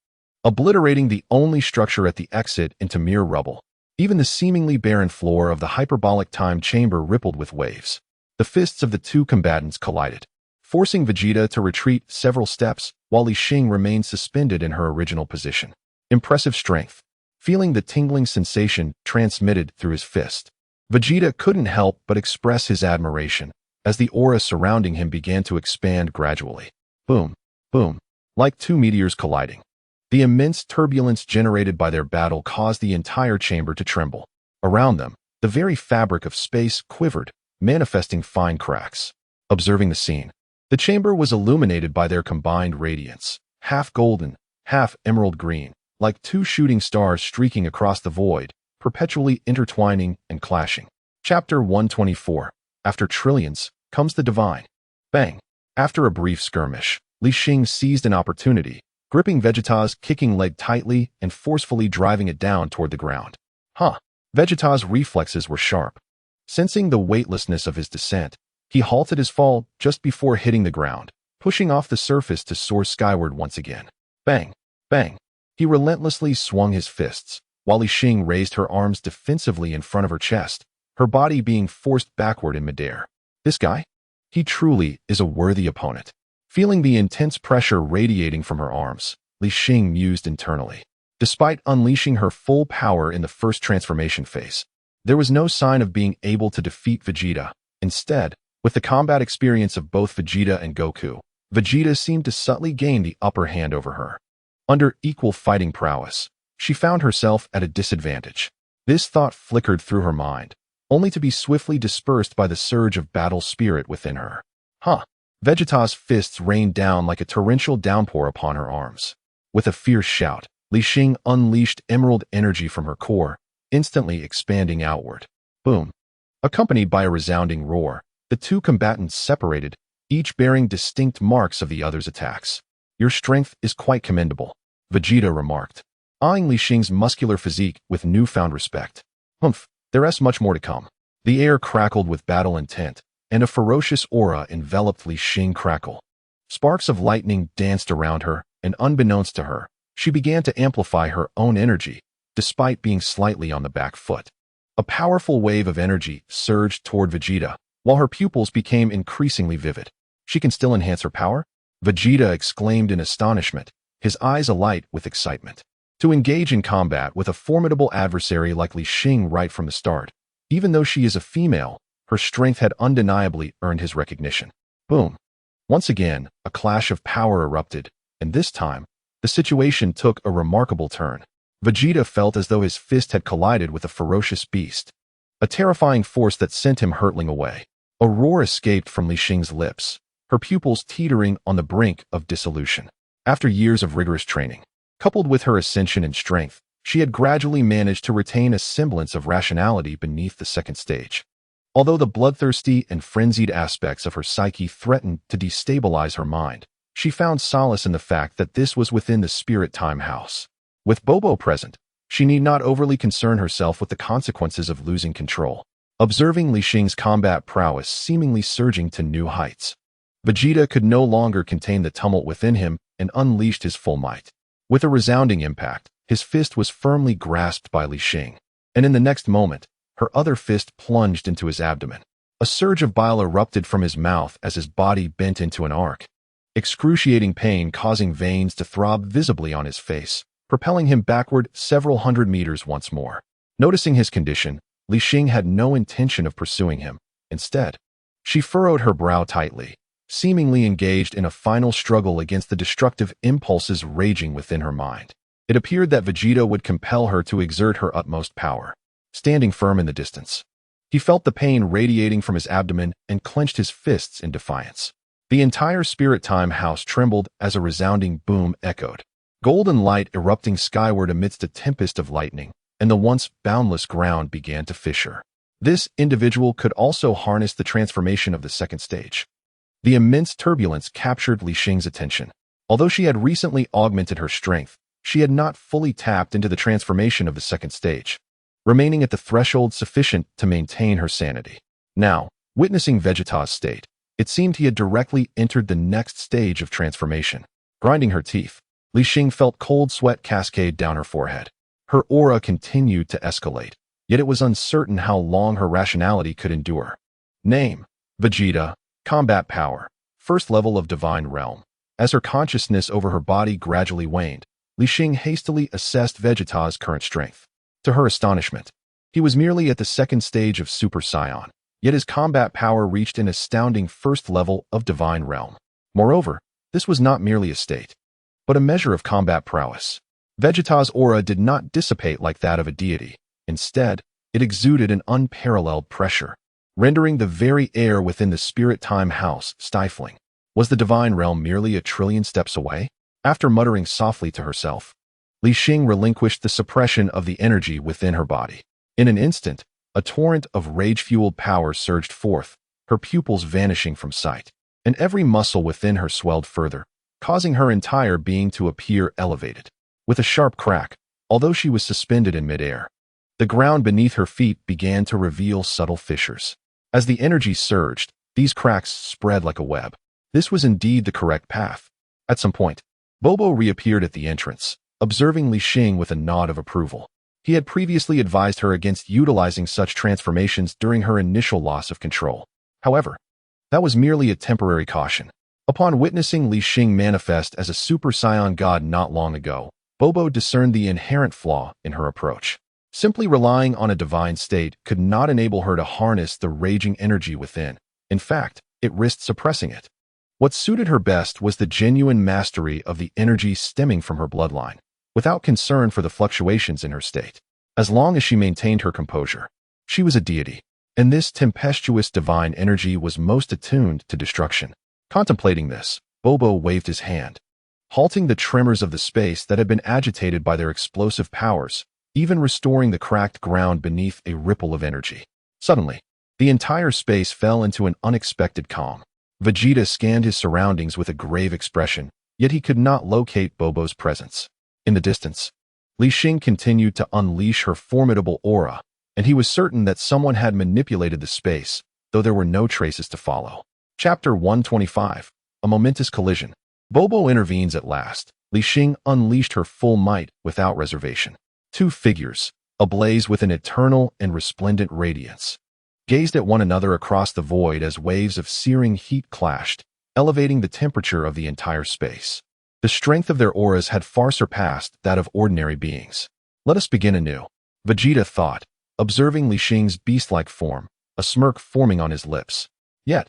obliterating the only structure at the exit into mere rubble. Even the seemingly barren floor of the hyperbolic time chamber rippled with waves. The fists of the two combatants collided, forcing Vegeta to retreat several steps while Li Xing remained suspended in her original position. Impressive strength. Feeling the tingling sensation transmitted through his fist, Vegeta couldn't help but express his admiration as the aura surrounding him began to expand gradually. Boom, boom, like two meteors colliding. The immense turbulence generated by their battle caused the entire chamber to tremble. Around them, the very fabric of space quivered, manifesting fine cracks. Observing the scene, the chamber was illuminated by their combined radiance, half golden, half emerald green, like two shooting stars streaking across the void, perpetually intertwining and clashing. Chapter 124. After trillions, comes the divine. Bang! After a brief skirmish, Li Xing seized an opportunity, gripping Vegeta's kicking leg tightly and forcefully driving it down toward the ground. Vegeta's reflexes were sharp. Sensing the weightlessness of his descent, he halted his fall just before hitting the ground, pushing off the surface to soar skyward once again. Bang! Bang! He relentlessly swung his fists, while Li Xing raised her arms defensively in front of her chest, her body being forced backward in midair. This guy? He truly is a worthy opponent. Feeling the intense pressure radiating from her arms, Li Xing mused internally. Despite unleashing her full power in the first transformation phase, there was no sign of being able to defeat Vegeta. Instead, with the combat experience of both Vegeta and Goku, Vegeta seemed to subtly gain the upper hand over her. Under equal fighting prowess, she found herself at a disadvantage. This thought flickered through her mind, only to be swiftly dispersed by the surge of battle spirit within her. Vegeta's fists rained down like a torrential downpour upon her arms. With a fierce shout, Li Xing unleashed emerald energy from her core, instantly expanding outward. Boom! Accompanied by a resounding roar, the two combatants separated, each bearing distinct marks of the other's attacks. Your strength is quite commendable, Vegeta remarked, eyeing Li Xing's muscular physique with newfound respect. There's much more to come. The air crackled with battle intent, and a ferocious aura enveloped Li Xing crackle. Sparks of lightning danced around her, and unbeknownst to her, she began to amplify her own energy, despite being slightly on the back foot. A powerful wave of energy surged toward Vegeta, while her pupils became increasingly vivid. She can still enhance her power? Vegeta exclaimed in astonishment, his eyes alight with excitement. To engage in combat with a formidable adversary like Li Xing right from the start, even though she is a female, her strength had undeniably earned his recognition. Boom! Once again, a clash of power erupted, and this time, the situation took a remarkable turn. Vegeta felt as though his fist had collided with a ferocious beast, a terrifying force that sent him hurtling away. A roar escaped from Li Xing's lips, her pupils teetering on the brink of dissolution. After years of rigorous training, coupled with her ascension in strength, she had gradually managed to retain a semblance of rationality beneath the second stage. Although the bloodthirsty and frenzied aspects of her psyche threatened to destabilize her mind, she found solace in the fact that this was within the spirit time house. With Bobo present, she need not overly concern herself with the consequences of losing control. observing Li Xing's combat prowess seemingly surging to new heights. Vegeta could no longer contain the tumult within him and unleashed his full might. With a resounding impact, his fist was firmly grasped by Li Xing, and in the next moment, her other fist plunged into his abdomen. A surge of bile erupted from his mouth as his body bent into an arc, excruciating pain causing veins to throb visibly on his face, propelling him backward several hundred meters once more. Noticing his condition, Li Xing had no intention of pursuing him. Instead, she furrowed her brow tightly, seemingly engaged in a final struggle against the destructive impulses raging within her mind. It appeared that Vegeta would compel her to exert her utmost power. Standing firm in the distance, he felt the pain radiating from his abdomen and clenched his fists in defiance. The entire Spirit Time house trembled as a resounding boom echoed, golden light erupting skyward amidst a tempest of lightning, and the once boundless ground began to fissure. This individual could also harness the transformation of the second stage. The immense turbulence captured Li Xing's attention. Although she had recently augmented her strength, she had not fully tapped into the transformation of the second stage, remaining at the threshold sufficient to maintain her sanity. Now, witnessing Vegeta's state, it seemed he had directly entered the next stage of transformation. Grinding her teeth, Li Xing felt cold sweat cascade down her forehead. Her aura continued to escalate, yet it was uncertain how long her rationality could endure. Name: Vegeta. Combat power: first level of Divine Realm. As her consciousness over her body gradually waned, Li Xing hastily assessed Vegeta's current strength. To her astonishment, he was merely at the second stage of Super Saiyan, yet his combat power reached an astounding first level of Divine Realm. Moreover, this was not merely a state, but a measure of combat prowess. Vegeta's aura did not dissipate like that of a deity. Instead, it exuded an unparalleled pressure, rendering the very air within the Spirit Time house stifling. Was the Divine Realm merely a trillion steps away? After muttering softly to herself, Li Xing relinquished the suppression of the energy within her body. In an instant, a torrent of rage-fueled power surged forth, her pupils vanishing from sight, and every muscle within her swelled further, causing her entire being to appear elevated. With a sharp crack, although she was suspended in midair, the ground beneath her feet began to reveal subtle fissures. As the energy surged, these cracks spread like a web. This was indeed the correct path. At some point, Bobo reappeared at the entrance, observing Li Xing with a nod of approval. He had previously advised her against utilizing such transformations during her initial loss of control. However, that was merely a temporary caution. Upon witnessing Li Xing manifest as a Super Saiyan god not long ago, Bobo discerned the inherent flaw in her approach. Simply relying on a divine state could not enable her to harness the raging energy within. In fact, it risked suppressing it. What suited her best was the genuine mastery of the energy stemming from her bloodline, without concern for the fluctuations in her state. As long as she maintained her composure, she was a deity, and this tempestuous divine energy was most attuned to destruction. Contemplating this, Bobo waved his hand, halting the tremors of the space that had been agitated by their explosive powers, even restoring the cracked ground beneath a ripple of energy. Suddenly, the entire space fell into an unexpected calm. Vegeta scanned his surroundings with a grave expression, yet he could not locate Bobo's presence. In the distance, Li Xing continued to unleash her formidable aura, and he was certain that someone had manipulated the space, though there were no traces to follow. Chapter 125. A momentous collision. Bobo intervenes at last. Li Xing unleashed her full might without reservation. Two figures, ablaze with an eternal and resplendent radiance, gazed at one another across the void as waves of searing heat clashed, elevating the temperature of the entire space. The strength of their auras had far surpassed that of ordinary beings. Let us begin anew, Vegeta thought, observing Li Xing's beast-like form, a smirk forming on his lips. Yet,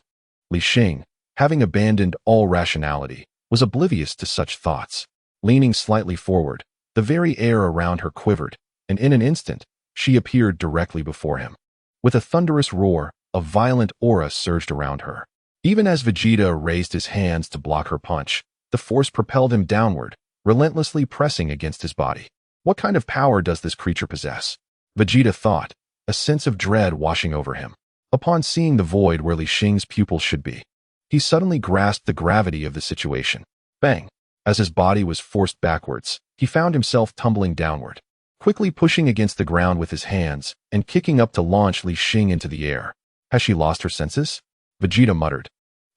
Li Xing, having abandoned all rationality, was oblivious to such thoughts. Leaning slightly forward, the very air around her quivered, and in an instant, she appeared directly before him. With a thunderous roar, a violent aura surged around her. Even as Vegeta raised his hands to block her punch, the force propelled him downward, relentlessly pressing against his body. What kind of power does this creature possess? Vegeta thought, a sense of dread washing over him. Upon seeing the void where Li Xing's pupils should be, he suddenly grasped the gravity of the situation. Bang! As his body was forced backwards, he found himself tumbling downward. quickly pushing against the ground with his hands and kicking up to launch Li Xing into the air. Has she lost her senses? Vegeta muttered,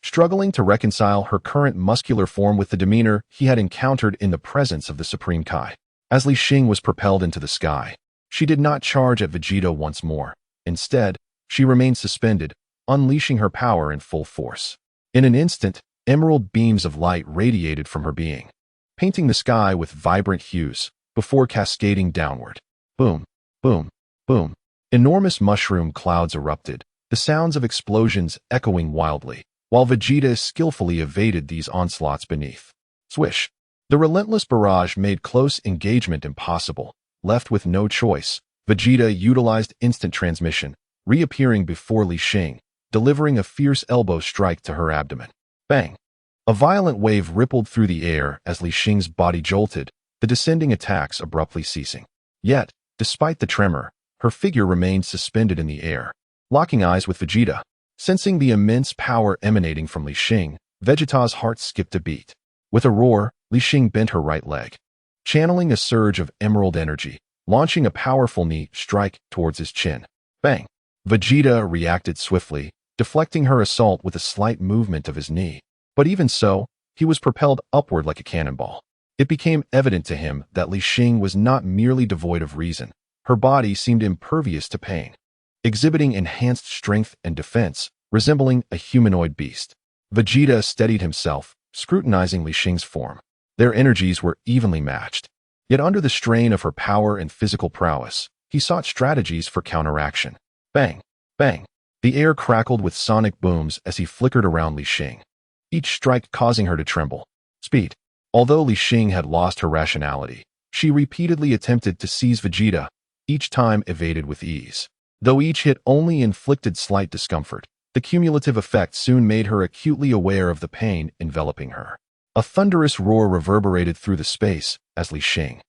struggling to reconcile her current muscular form with the demeanor he had encountered in the presence of the Supreme Kai. As Li Xing was propelled into the sky, she did not charge at Vegeta once more. Instead, she remained suspended, unleashing her power in full force. In an instant, emerald beams of light radiated from her being, painting the sky with vibrant hues before cascading downward. Boom, boom, boom. Enormous mushroom clouds erupted, the sounds of explosions echoing wildly, while Vegeta skillfully evaded these onslaughts beneath. Swish! The relentless barrage made close engagement impossible. Left with no choice, Vegeta utilized instant transmission, reappearing before Li Xing, delivering a fierce elbow strike to her abdomen. Bang! A violent wave rippled through the air as Li Xing's body jolted, the descending attacks abruptly ceasing. Yet, despite the tremor, her figure remained suspended in the air. Locking eyes with Vegeta, sensing the immense power emanating from Li Xing, Vegeta's heart skipped a beat. With a roar, Li Xing bent her right leg, channeling a surge of emerald energy, launching a powerful knee strike towards his chin. Bang! Vegeta reacted swiftly, deflecting her assault with a slight movement of his knee. But even so, he was propelled upward like a cannonball. It became evident to him that Li Xing was not merely devoid of reason. Her body seemed impervious to pain, exhibiting enhanced strength and defense, resembling a humanoid beast. Vegeta steadied himself, scrutinizing Li Xing's form. Their energies were evenly matched. Yet under the strain of her power and physical prowess, he sought strategies for counteraction. Bang! Bang! The air crackled with sonic booms as he flickered around Li Xing, each strike causing her to tremble. Speed. Although Li Xing had lost her rationality, she repeatedly attempted to seize Vegeta, each time evaded with ease. Though each hit only inflicted slight discomfort, the cumulative effect soon made her acutely aware of the pain enveloping her. A thunderous roar reverberated through the space as Li Xing,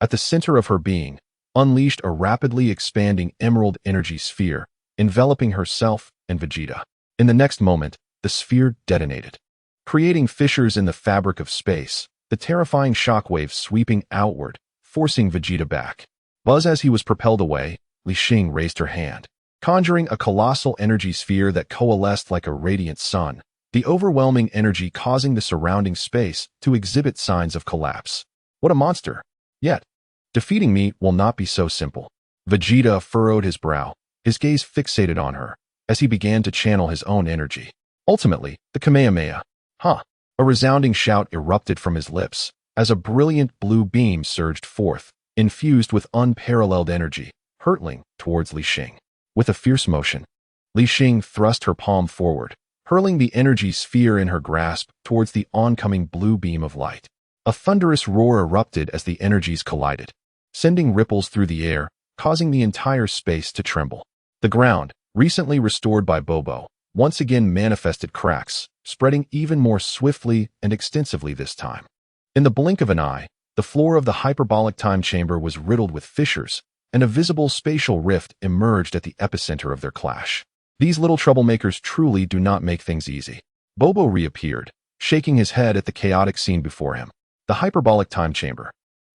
at the center of her being, unleashed a rapidly expanding emerald energy sphere, enveloping herself and Vegeta. In the next moment, the sphere detonated, creating fissures in the fabric of space, the terrifying shockwave sweeping outward, forcing Vegeta back. Buzz as he was propelled away, Li Xing raised her hand, conjuring a colossal energy sphere that coalesced like a radiant sun, the overwhelming energy causing the surrounding space to exhibit signs of collapse. What a monster! Yet, defeating me will not be so simple. Vegeta furrowed his brow, his gaze fixated on her, as he began to channel his own energy. Ultimately, the Kamehameha. Huh! A resounding shout erupted from his lips, as a brilliant blue beam surged forth, infused with unparalleled energy, hurtling towards Li Xing. With a fierce motion, Li Xing thrust her palm forward, hurling the energy sphere in her grasp towards the oncoming blue beam of light. A thunderous roar erupted as the energies collided, sending ripples through the air, causing the entire space to tremble. The ground, recently restored by Bobo, once again manifested cracks, spreading even more swiftly and extensively this time. In the blink of an eye, the floor of the hyperbolic time chamber was riddled with fissures, and a visible spatial rift emerged at the epicenter of their clash. These little troublemakers truly do not make things easy. Bobo reappeared, shaking his head at the chaotic scene before him. The hyperbolic time chamber,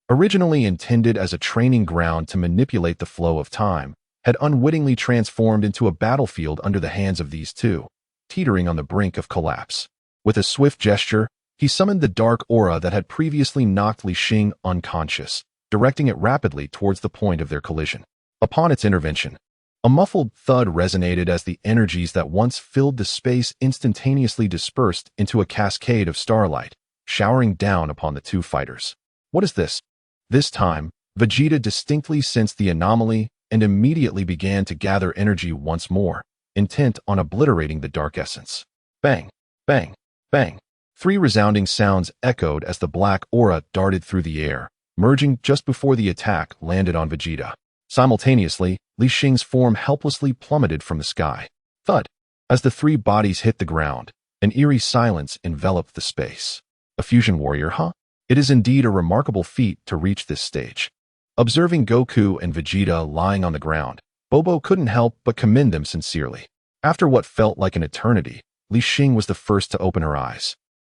originally intended as a training ground to manipulate the flow of time, had unwittingly transformed into a battlefield under the hands of these two, teetering on the brink of collapse. With a swift gesture, he summoned the dark aura that had previously knocked Li Xing unconscious, directing it rapidly towards the point of their collision. Upon its intervention, a muffled thud resonated as the energies that once filled the space instantaneously dispersed into a cascade of starlight, showering down upon the two fighters. What is this? This time, Vegeta distinctly sensed the anomaly and immediately began to gather energy once more, intent on obliterating the dark essence. Bang! Bang! Bang! Three resounding sounds echoed as the black aura darted through the air, merging just before the attack landed on Vegeta. Simultaneously, Li Xing's form helplessly plummeted from the sky. Thud! As the three bodies hit the ground, an eerie silence enveloped the space. A fusion warrior, huh? It is indeed a remarkable feat to reach this stage. Observing Goku and Vegeta lying on the ground, Bobo couldn't help but commend them sincerely. After what felt like an eternity, Li Xing was the first to open her eyes,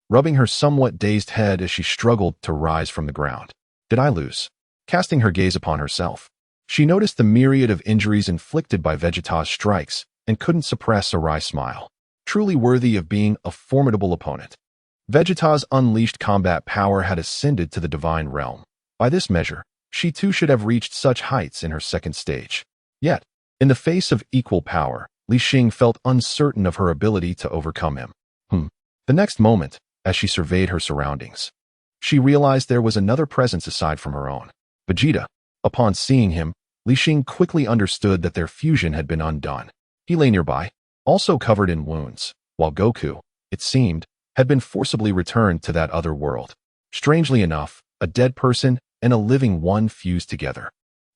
rubbing her somewhat dazed head as she struggled to rise from the ground. Did I lose? casting her gaze upon herself. She noticed the myriad of injuries inflicted by Vegeta's strikes and couldn't suppress a wry smile. Truly worthy of being a formidable opponent. Vegeta's unleashed combat power had ascended to the divine realm. By this measure, she too should have reached such heights in her second stage. Yet, in the face of equal power, Li Xing felt uncertain of her ability to overcome him. The next moment, as she surveyed her surroundings, she realized there was another presence aside from her own. Vegeta. Upon seeing him, Li Xing quickly understood that their fusion had been undone. He lay nearby, also covered in wounds, while Goku, it seemed, had been forcibly returned to that other world. Strangely enough, a dead person and a living one fused together,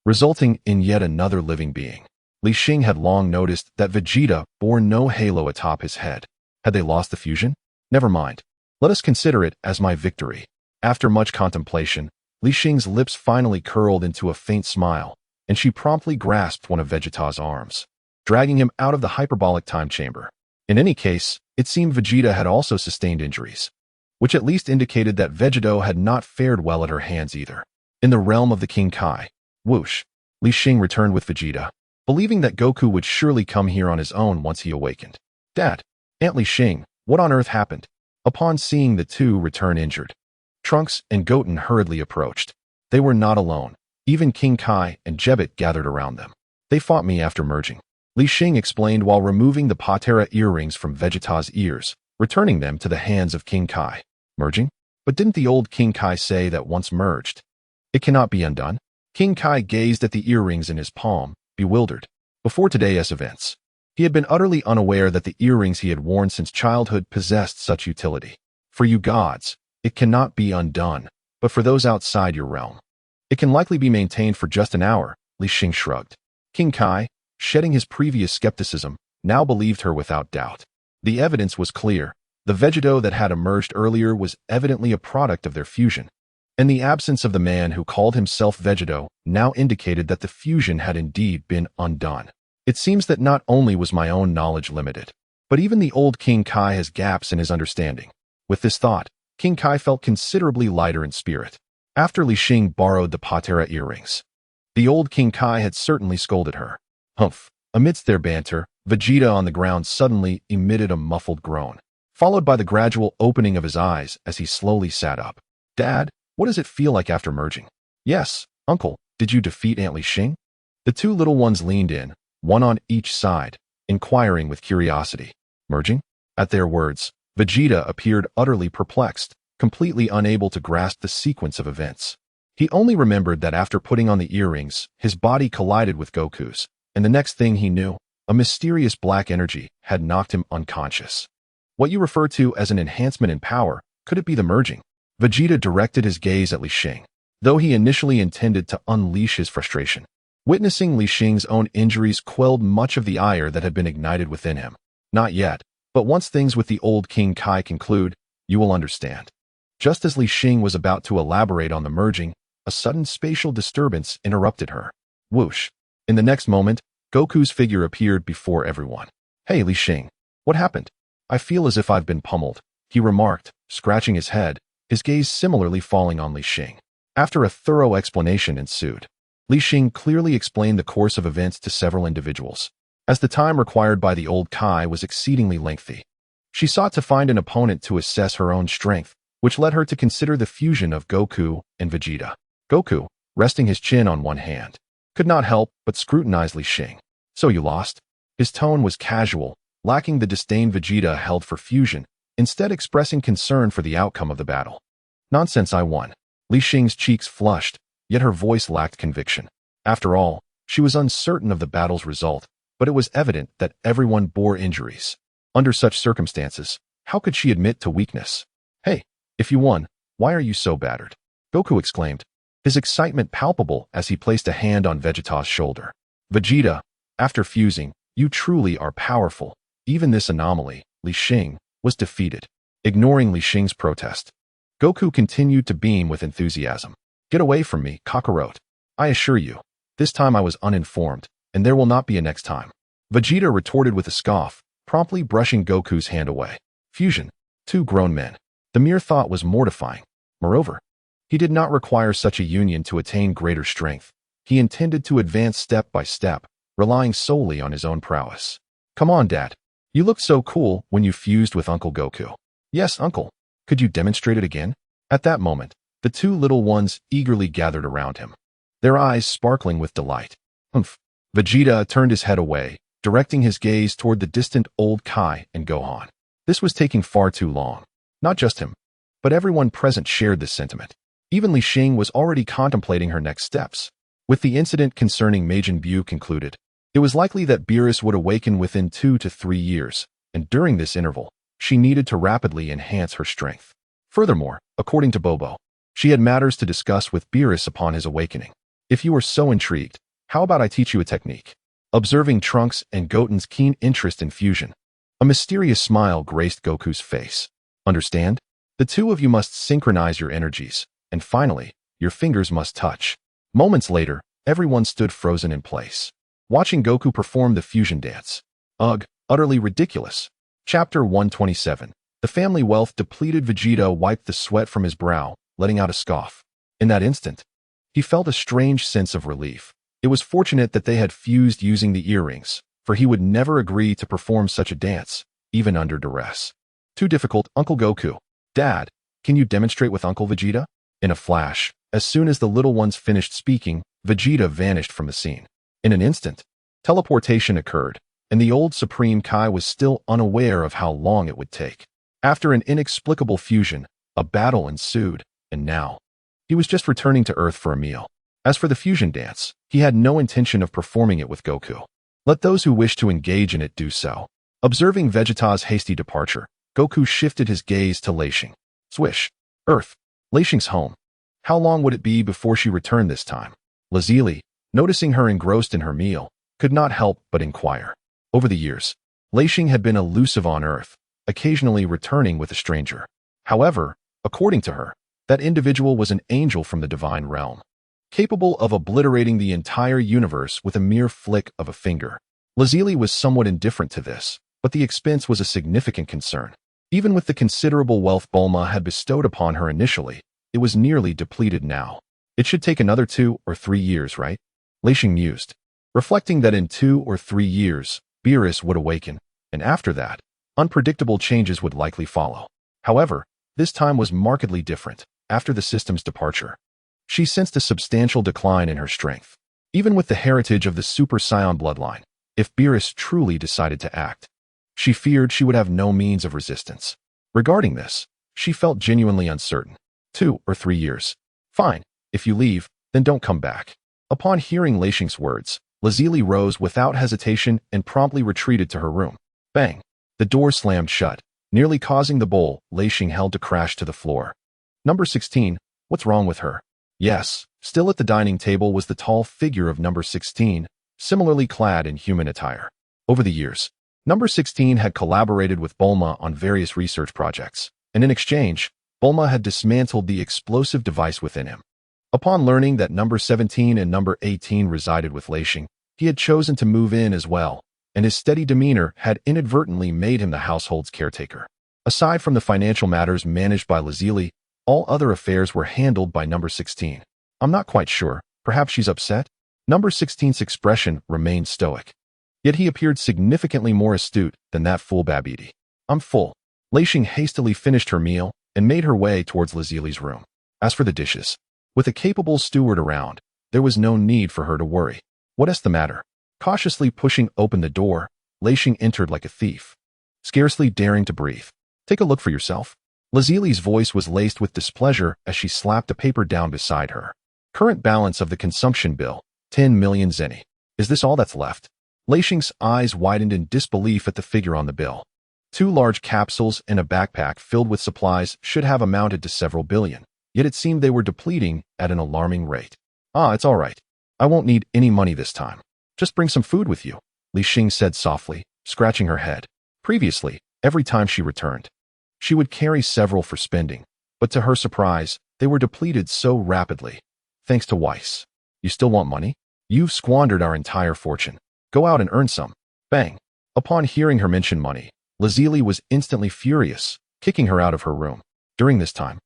resulting in yet another living being. Li Xing had long noticed that Vegeta bore no halo atop his head. Had they lost the fusion? Never mind. Let us consider it as my victory. After much contemplation, Li Xing's lips finally curled into a faint smile, and she promptly grasped one of Vegeta's arms, dragging him out of the hyperbolic time chamber. In any case, it seemed Vegeta had also sustained injuries, which at least indicated that Vegeta had not fared well at her hands either. In the realm of the King Kai, whoosh, Li Xing returned with Vegeta, believing that Goku would surely come here on his own once he awakened. Dad, Aunt Li Xing, what on earth happened? Upon seeing the two return injured, Trunks and Goten hurriedly approached. They were not alone. Even King Kai and Jebbet gathered around them. They fought me after merging, Li Xing explained while removing the patera earrings from Vegeta's ears, returning them to the hands of King Kai. Merging? But didn't the old King Kai say that once merged, it cannot be undone? King Kai gazed at the earrings in his palm, bewildered. Before today's events, he had been utterly unaware that the earrings he had worn since childhood possessed such utility. For you gods, it cannot be undone, but for those outside your realm, it can likely be maintained for just an hour, Li Xing shrugged. King Kai, shedding his previous skepticism, now believed her without doubt. The evidence was clear. The Vegeta that had emerged earlier was evidently a product of their fusion, and the absence of the man who called himself Vegeta now indicated that the fusion had indeed been undone. It seems that not only was my own knowledge limited, but even the old King Kai has gaps in his understanding. With this thought, King Kai felt considerably lighter in spirit. After Li Xing borrowed the patera earrings, the old King Kai had certainly scolded her. Humph. Amidst their banter, Vegeta on the ground suddenly emitted a muffled groan, followed by the gradual opening of his eyes as he slowly sat up. Dad, what does it feel like after merging? Yes, Uncle, did you defeat Aunt Li Xing? The two little ones leaned in, one on each side, inquiring with curiosity. Merging? At their words, Vegeta appeared utterly perplexed, completely unable to grasp the sequence of events. He only remembered that after putting on the earrings, his body collided with Goku's, and the next thing he knew, a mysterious black energy had knocked him unconscious. What you refer to as an enhancement in power, could it be the merging? Vegeta directed his gaze at Li Xing, though he initially intended to unleash his frustration. Witnessing Li Xing's own injuries quelled much of the ire that had been ignited within him. Not yet, but once things with the old King Kai conclude, you will understand. Just as Li Xing was about to elaborate on the merging, a sudden spatial disturbance interrupted her. Whoosh. In the next moment, Goku's figure appeared before everyone. Hey, Li Xing. What happened? I feel as if I've been pummeled, he remarked, scratching his head, his gaze similarly falling on Li Xing. After a thorough explanation ensued, Li Xing clearly explained the course of events to several individuals. As the time required by the old Kai was exceedingly lengthy, she sought to find an opponent to assess her own strength, which led her to consider the fusion of Goku and Vegeta. Goku, resting his chin on one hand, could not help but scrutinize Li Xing. So you lost? His tone was casual, lacking the disdain Vegeta held for fusion, instead expressing concern for the outcome of the battle. Nonsense, I won. Li Xing's cheeks flushed, yet her voice lacked conviction. After all, she was uncertain of the battle's result, but it was evident that everyone bore injuries. Under such circumstances, how could she admit to weakness? Hey, if you won, why are you so battered? Goku exclaimed, his excitement palpable as he placed a hand on Vegeta's shoulder. Vegeta, after fusing, you truly are powerful. Even this anomaly, Li Xing, was defeated. Ignoring Li Xing's protest, Goku continued to beam with enthusiasm. Get away from me, Kakarot. I assure you, this time I was uninformed, and there will not be a next time. Vegeta retorted with a scoff, promptly brushing Goku's hand away. Fusion. Two grown men. The mere thought was mortifying. Moreover, He did not require such a union to attain greater strength. He intended to advance step by step, relying solely on his own prowess. Come on, Dad. You looked so cool when you fused with Uncle Goku. Yes, Uncle. Could you demonstrate it again? At that moment, the two little ones eagerly gathered around him, their eyes sparkling with delight. Humph. Vegeta turned his head away, directing his gaze toward the distant old Kai and Gohan. This was taking far too long. Not just him, but everyone present shared this sentiment. Even Li Xing was already contemplating her next steps. With the incident concerning Majin Buu concluded, it was likely that Beerus would awaken within 2 to 3 years, and during this interval, she needed to rapidly enhance her strength. Furthermore, according to Bobo, she had matters to discuss with Beerus upon his awakening. If you are so intrigued, how about I teach you a technique? Observing Trunks and Goten's keen interest in fusion, a mysterious smile graced Goku's face. Understand? The two of you must synchronize your energies, and finally, your fingers must touch. Moments later, everyone stood frozen in place, watching Goku perform the fusion dance. Ugh, utterly ridiculous. Chapter 127. The family wealth depleted Vegeta wiped the sweat from his brow, letting out a scoff. In that instant, he felt a strange sense of relief. It was fortunate that they had fused using the earrings, for he would never agree to perform such a dance, even under duress. Too difficult, Uncle Goku. Dad, can you demonstrate with Uncle Vegeta? In a flash, as soon as the little ones finished speaking, Vegeta vanished from the scene. In an instant, teleportation occurred, and the old Supreme Kai was still unaware of how long it would take. After an inexplicable fusion, a battle ensued, and now, he was just returning to Earth for a meal. As for the fusion dance, he had no intention of performing it with Goku. Let those who wish to engage in it do so. Observing Vegeta's hasty departure, Goku shifted his gaze to Li Xing. Swish. Earth. Li Xing's home. How long would it be before she returned this time? Lazili, noticing her engrossed in her meal, could not help but inquire. Over the years, Li Xing had been elusive on Earth, occasionally returning with a stranger. However, according to her, that individual was an angel from the divine realm, capable of obliterating the entire universe with a mere flick of a finger. Lazili was somewhat indifferent to this, but the expense was a significant concern. Even with the considerable wealth Bulma had bestowed upon her initially, it was nearly depleted now. It should take another 2 or 3 years, right? Li Xing mused, reflecting that in 2 or 3 years, Beerus would awaken, and after that, unpredictable changes would likely follow. However, this time was markedly different. After the system's departure, she sensed a substantial decline in her strength. Even with the heritage of the Super Saiyan bloodline, if Beerus truly decided to act, she feared she would have no means of resistance. Regarding this, she felt genuinely uncertain. 2 or 3 years. Fine, if you leave, then don't come back. Upon hearing Li Xing's words, Lazili rose without hesitation and promptly retreated to her room. Bang! The door slammed shut, nearly causing the bowl Li Xing held to crash to the floor. Number 16, what's wrong with her? Yes, still at the dining table was the tall figure of number 16, similarly clad in human attire. Over the years, number 16 had collaborated with Bulma on various research projects, and in exchange, Bulma had dismantled the explosive device within him. Upon learning that number 17 and number 18 resided with Li Xing, he had chosen to move in as well, and his steady demeanor had inadvertently made him the household's caretaker. Aside from the financial matters managed by Lazili, all other affairs were handled by number 16. I'm not quite sure, perhaps she's upset? Number 16's expression remained stoic. Yet he appeared significantly more astute than that fool Babidi. I'm full. Li Xing hastily finished her meal and made her way towards Lazili's room. As for the dishes, with a capable steward around, there was no need for her to worry. What is the matter? Cautiously pushing open the door, Li Xing entered like a thief, scarcely daring to breathe. Take a look for yourself. Lazili's voice was laced with displeasure as she slapped a paper down beside her. Current balance of the consumption bill, 10 million zeni. Is this all that's left? Li Xing's eyes widened in disbelief at the figure on the bill. 2 large capsules and a backpack filled with supplies should have amounted to several billion, yet it seemed they were depleting at an alarming rate. It's all right. I won't need any money this time. Just bring some food with you, Li Xing said softly, scratching her head. Previously, every time she returned, she would carry several for spending, but to her surprise, they were depleted so rapidly. Thanks to Weiss. You still want money? You've squandered our entire fortune. Go out and earn some. Bang. Upon hearing her mention money, Lazili was instantly furious, kicking her out of her room. During this time,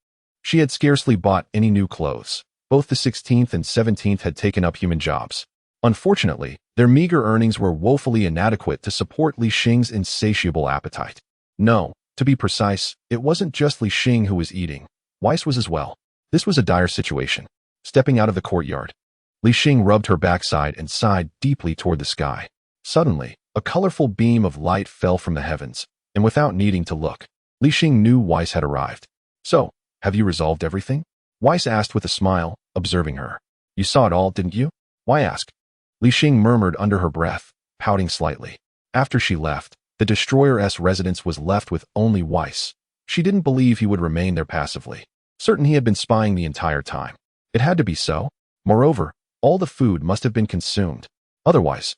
She had scarcely bought any new clothes. Both the 16th and 17th had taken up human jobs. Unfortunately, their meager earnings were woefully inadequate to support Li Xing's insatiable appetite. No, to be precise, it wasn't just Li Xing who was eating. Weiss was as well. This was a dire situation. Stepping out of the courtyard, Li Xing rubbed her backside and sighed deeply toward the sky. Suddenly, a colorful beam of light fell from the heavens, and without needing to look, Li Xing knew Weiss had arrived. So, have you resolved everything? Weiss asked with a smile, observing her. You saw it all, didn't you? Why ask? Li Xing murmured under her breath, pouting slightly. After she left, the Destroyer's residence was left with only Weiss. She didn't believe he would remain there passively. Certain he had been spying the entire time. It had to be so. Moreover, all the food must have been consumed. Otherwise,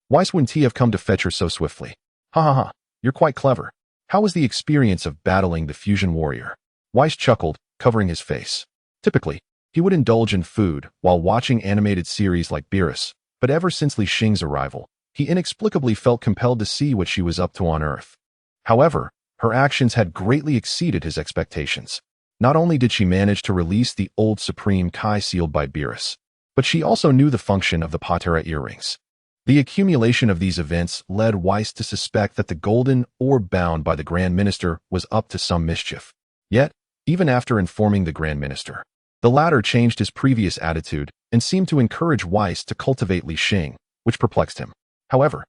Weiss wouldn't he have come to fetch her so swiftly? Ha ha ha, you're quite clever. How was the experience of battling the fusion warrior? Weiss chuckled, covering his face. Typically, he would indulge in food while watching animated series like Beerus, but ever since Li Xing's arrival, he inexplicably felt compelled to see what she was up to on Earth. However, her actions had greatly exceeded his expectations. Not only did she manage to release the old Supreme Kai sealed by Beerus, but she also knew the function of the Patera earrings. The accumulation of these events led Weiss to suspect that the golden orb bound by the Grand Minister was up to some mischief. Yet, even after informing the Grand Minister, the latter changed his previous attitude and seemed to encourage Weiss to cultivate Li Xing, which perplexed him. However,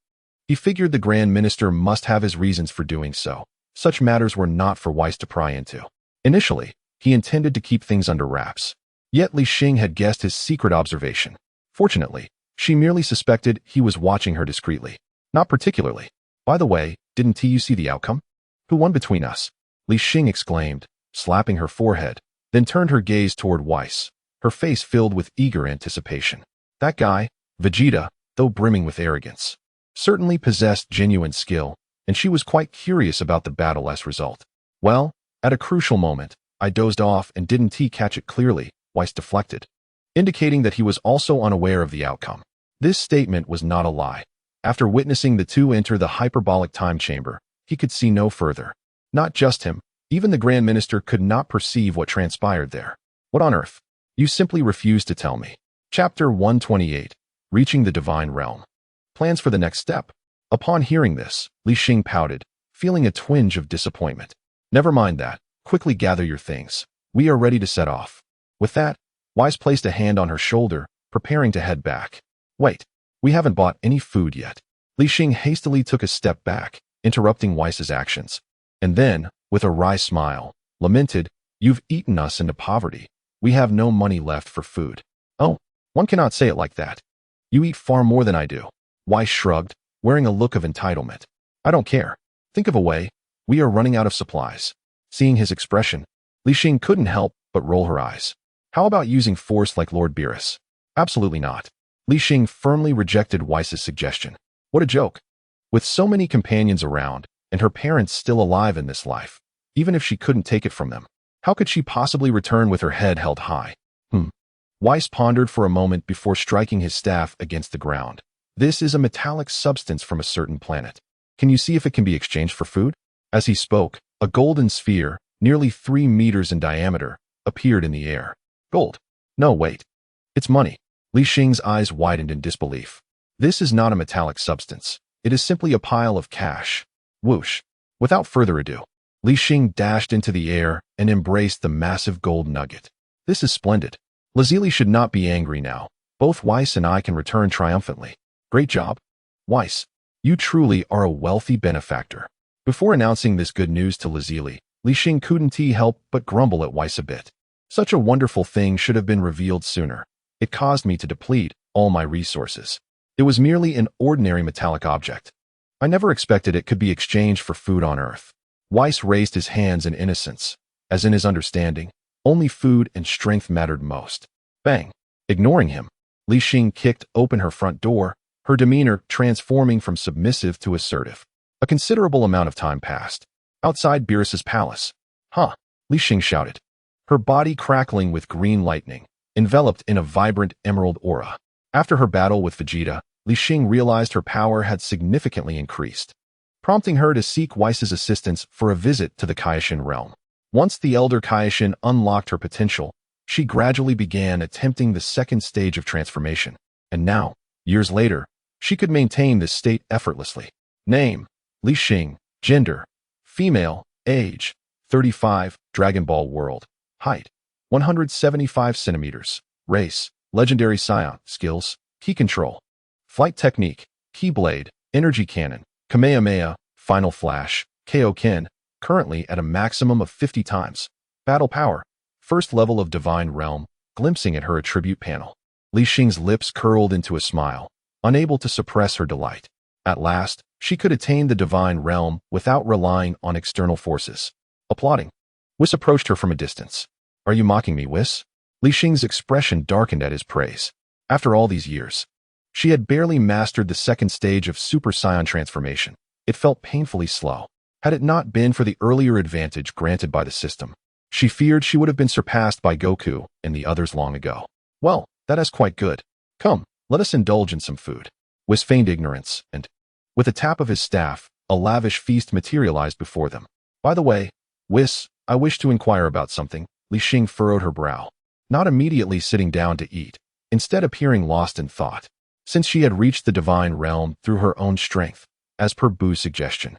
he figured the Grand Minister must have his reasons for doing so. Such matters were not for Weiss to pry into. Initially, he intended to keep things under wraps. Yet Li Xing had guessed his secret observation. Fortunately, she merely suspected he was watching her discreetly. Not particularly. By the way, didn't you see the outcome? Who won between us? Li Xing exclaimed, slapping her forehead, then turned her gaze toward Weiss, her face filled with eager anticipation. That guy, Vegeta, though brimming with arrogance, certainly possessed genuine skill, and she was quite curious about the battle's result. Well, at a crucial moment, I dozed off and didn't catch it clearly, Weiss deflected, indicating that he was also unaware of the outcome. This statement was not a lie. After witnessing the two enter the hyperbolic time chamber, he could see no further. Not just him, even the Grand Minister could not perceive what transpired there. What on earth? You simply refused to tell me. Chapter 128, Reaching the Divine Realm. Plans for the next step. Upon hearing this, Li Xing pouted, feeling a twinge of disappointment. Never mind that. Quickly gather your things. We are ready to set off. With that, Weiss placed a hand on her shoulder, preparing to head back. Wait, we haven't bought any food yet. Li Xing hastily took a step back, interrupting Weiss's actions. And then, with a wry smile, lamented, You've eaten us into poverty. We have no money left for food. Oh, one cannot say it like that. You eat far more than I do. Weiss shrugged, wearing a look of entitlement. I don't care. Think of a way. We are running out of supplies. Seeing his expression, Li Xing couldn't help but roll her eyes. How about using force like Lord Beerus? Absolutely not. Li Xing firmly rejected Weiss's suggestion. What a joke. With so many companions around, and her parents still alive in this life, even if she couldn't take it from them, how could she possibly return with her head held high? Weiss pondered for a moment before striking his staff against the ground. This is a metallic substance from a certain planet. Can you see if it can be exchanged for food? As he spoke, a golden sphere, nearly 3 meters in diameter, appeared in the air. Gold? No, wait. It's money. Li Xing's eyes widened in disbelief. This is not a metallic substance. It is simply a pile of cash. Whoosh. Without further ado, Li Xing dashed into the air and embraced the massive gold nugget. This is splendid. Lazili should not be angry now. Both Weiss and I can return triumphantly. Great job. Weiss, you truly are a wealthy benefactor. Before announcing this good news to Lazili, Li Xing couldn't help but grumble at Weiss a bit. Such a wonderful thing should have been revealed sooner. It caused me to deplete all my resources. It was merely an ordinary metallic object. I never expected it could be exchanged for food on Earth. Weiss raised his hands in innocence, as in his understanding, only food and strength mattered most. Bang! Ignoring him, Li Xing kicked open her front door, her demeanor transforming from submissive to assertive. A considerable amount of time passed. Outside Beerus's palace. Huh! Li Xing shouted, her body crackling with green lightning, enveloped in a vibrant emerald aura. After her battle with Vegeta, Li Xing realized her power had significantly increased, prompting her to seek Weiss's assistance for a visit to the Kaioshin realm. Once the Elder Kaioshin unlocked her potential, she gradually began attempting the second stage of transformation. And now, years later, she could maintain this state effortlessly. Name: Li Xing. Gender: female. Age: 35. Dragon Ball World. Height: 175 centimeters. Race: legendary scion. Skills: ki control. Flight technique: Keyblade, energy cannon, Kamehameha, final flash, Kaioken, currently at a maximum of 50 times. Battle power: first level of divine realm, glimpsing at her attribute panel. Li Xing's lips curled into a smile, unable to suppress her delight. At last, she could attain the divine realm without relying on external forces. Applauding, Whis approached her from a distance. Are you mocking me, Whis? Li Xing's expression darkened at his praise. After all these years, she had barely mastered the second stage of Super Saiyan transformation. It felt painfully slow. Had it not been for the earlier advantage granted by the system, she feared she would have been surpassed by Goku and the others long ago. Well, that is quite good. Come, let us indulge in some food. Whis feigned ignorance, and, with a tap of his staff, a lavish feast materialized before them. By the way, Whis, I wish to inquire about something. Li Xing furrowed her brow, not immediately sitting down to eat, instead appearing lost in thought. Since she had reached the divine realm through her own strength, as per Bu's suggestion,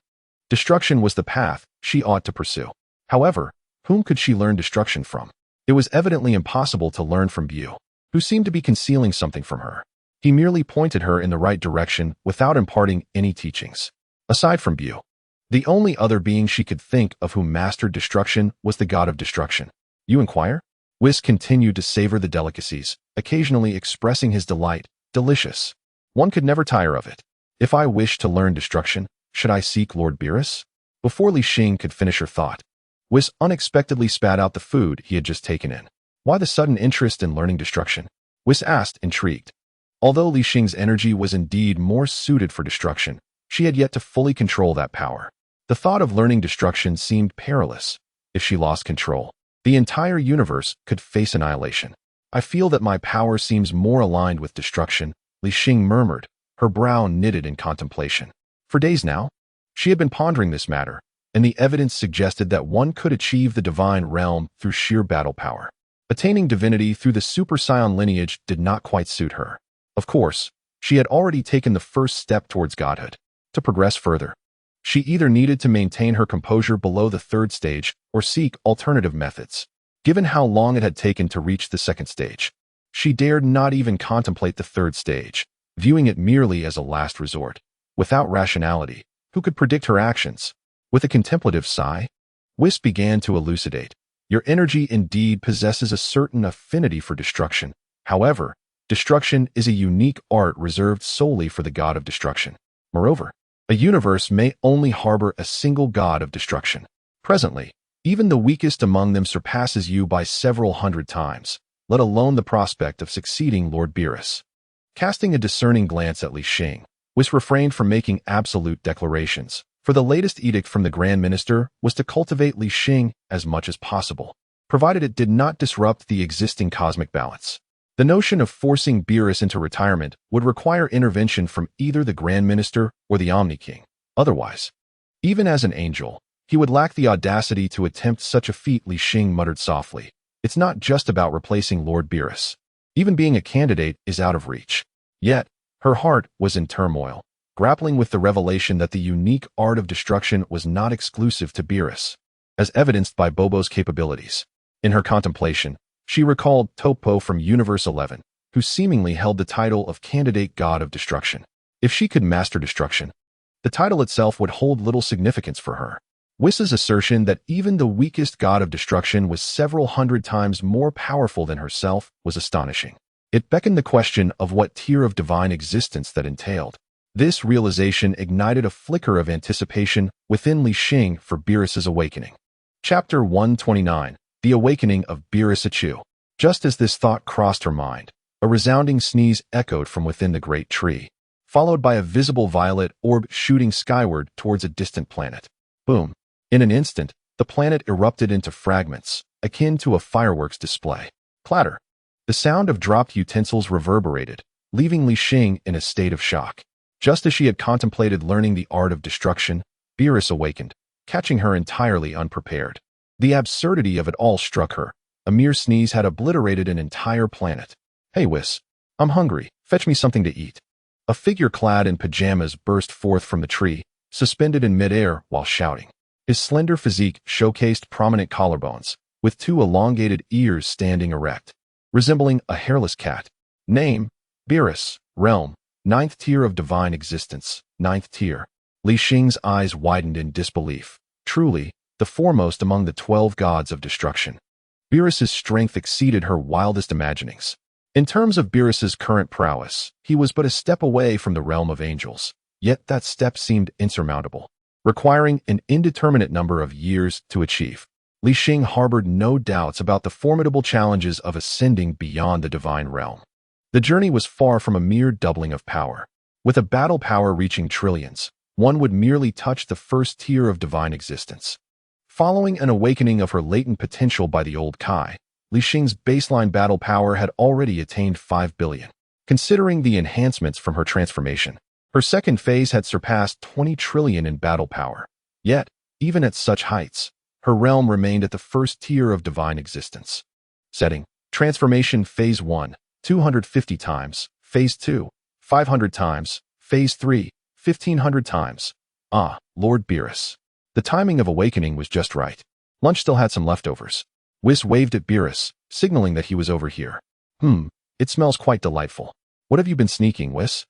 destruction was the path she ought to pursue. However, whom could she learn destruction from? It was evidently impossible to learn from Bu, who seemed to be concealing something from her. He merely pointed her in the right direction without imparting any teachings. Aside from Bu, the only other being she could think of who mastered destruction was the god of destruction. You inquire? Whis continued to savor the delicacies, occasionally expressing his delight. Delicious. One could never tire of it. If I wish to learn destruction, should I seek Lord Beerus? Before Li Xing could finish her thought, Whis unexpectedly spat out the food he had just taken in. Why the sudden interest in learning destruction? Whis asked, intrigued. Although Li Xing's energy was indeed more suited for destruction, she had yet to fully control that power. The thought of learning destruction seemed perilous. If she lost control, the entire universe could face annihilation. I feel that my power seems more aligned with destruction, Li Xing murmured, her brow knitted in contemplation. For days now, she had been pondering this matter, and the evidence suggested that one could achieve the divine realm through sheer battle power. Attaining divinity through the Super Saiyan lineage did not quite suit her. Of course, she had already taken the first step towards godhood. To progress further, she either needed to maintain her composure below the third stage or seek alternative methods. Given how long it had taken to reach the second stage, she dared not even contemplate the third stage, viewing it merely as a last resort. Without rationality, who could predict her actions? With a contemplative sigh, Whis began to elucidate. Your energy indeed possesses a certain affinity for destruction. However, destruction is a unique art reserved solely for the god of destruction. Moreover, a universe may only harbor a single god of destruction. Presently, even the weakest among them surpasses you by several hundred times, let alone the prospect of succeeding Lord Beerus. Casting a discerning glance at Li Xing, Whis refrained from making absolute declarations, for the latest edict from the Grand Minister was to cultivate Li Xing as much as possible, provided it did not disrupt the existing cosmic balance. The notion of forcing Beerus into retirement would require intervention from either the Grand Minister or the Omni-King. Otherwise, even as an angel, he would lack the audacity to attempt such a feat. Li Xing muttered softly. It's not just about replacing Lord Beerus. Even being a candidate is out of reach. Yet, her heart was in turmoil, grappling with the revelation that the unique art of destruction was not exclusive to Beerus, as evidenced by Bobo's capabilities. In her contemplation, she recalled Topo from Universe 11, who seemingly held the title of Candidate God of Destruction. If she could master destruction, the title itself would hold little significance for her. Whis's assertion that even the weakest god of destruction was several hundred times more powerful than herself was astonishing. It beckoned the question of what tier of divine existence that entailed. This realization ignited a flicker of anticipation within Li Xing for Beerus's awakening. Chapter 129. The Awakening of Beerus Achu. Just as this thought crossed her mind, a resounding sneeze echoed from within the great tree, followed by a visible violet orb shooting skyward towards a distant planet. Boom. In an instant, the planet erupted into fragments, akin to a fireworks display. Clatter. The sound of dropped utensils reverberated, leaving Li Xing in a state of shock. Just as she had contemplated learning the art of destruction, Beerus awakened, catching her entirely unprepared. The absurdity of it all struck her. A mere sneeze had obliterated an entire planet. "Hey, Whis. I'm hungry. Fetch me something to eat." A figure clad in pajamas burst forth from the tree, suspended in midair while shouting. His slender physique showcased prominent collarbones, with two elongated ears standing erect, resembling a hairless cat. Name: Beerus. Realm: Ninth tier of divine existence. Ninth tier. Li Xing's eyes widened in disbelief. Truly, the foremost among the 12 gods of destruction. Beerus's strength exceeded her wildest imaginings. In terms of Beerus's current prowess, he was but a step away from the realm of angels, yet that step seemed insurmountable, requiring an indeterminate number of years to achieve. Li Xing harbored no doubts about the formidable challenges of ascending beyond the divine realm. The journey was far from a mere doubling of power. With a battle power reaching trillions, one would merely touch the first tier of divine existence. Following an awakening of her latent potential by the old Kai, Li Xing's baseline battle power had already attained 5 billion. Considering the enhancements from her transformation, her second phase had surpassed 20 trillion in battle power. Yet, even at such heights, her realm remained at the first tier of divine existence. Setting: Transformation Phase 1, 250 times, Phase 2, 500 times, Phase 3, 1500 times. Ah, Lord Beerus. The timing of awakening was just right. Lunch still had some leftovers. Whis waved at Beerus, signaling that he was over here. It smells quite delightful. What have you been sneaking, Whis?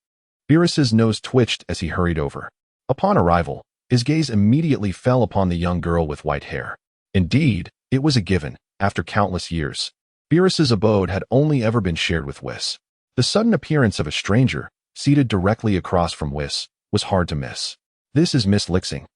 Beerus's nose twitched as he hurried over. Upon arrival, his gaze immediately fell upon the young girl with white hair. Indeed, it was a given, after countless years. Beerus's abode had only ever been shared with Whis. The sudden appearance of a stranger, seated directly across from Whis, was hard to miss. "This is Miss Li Xing,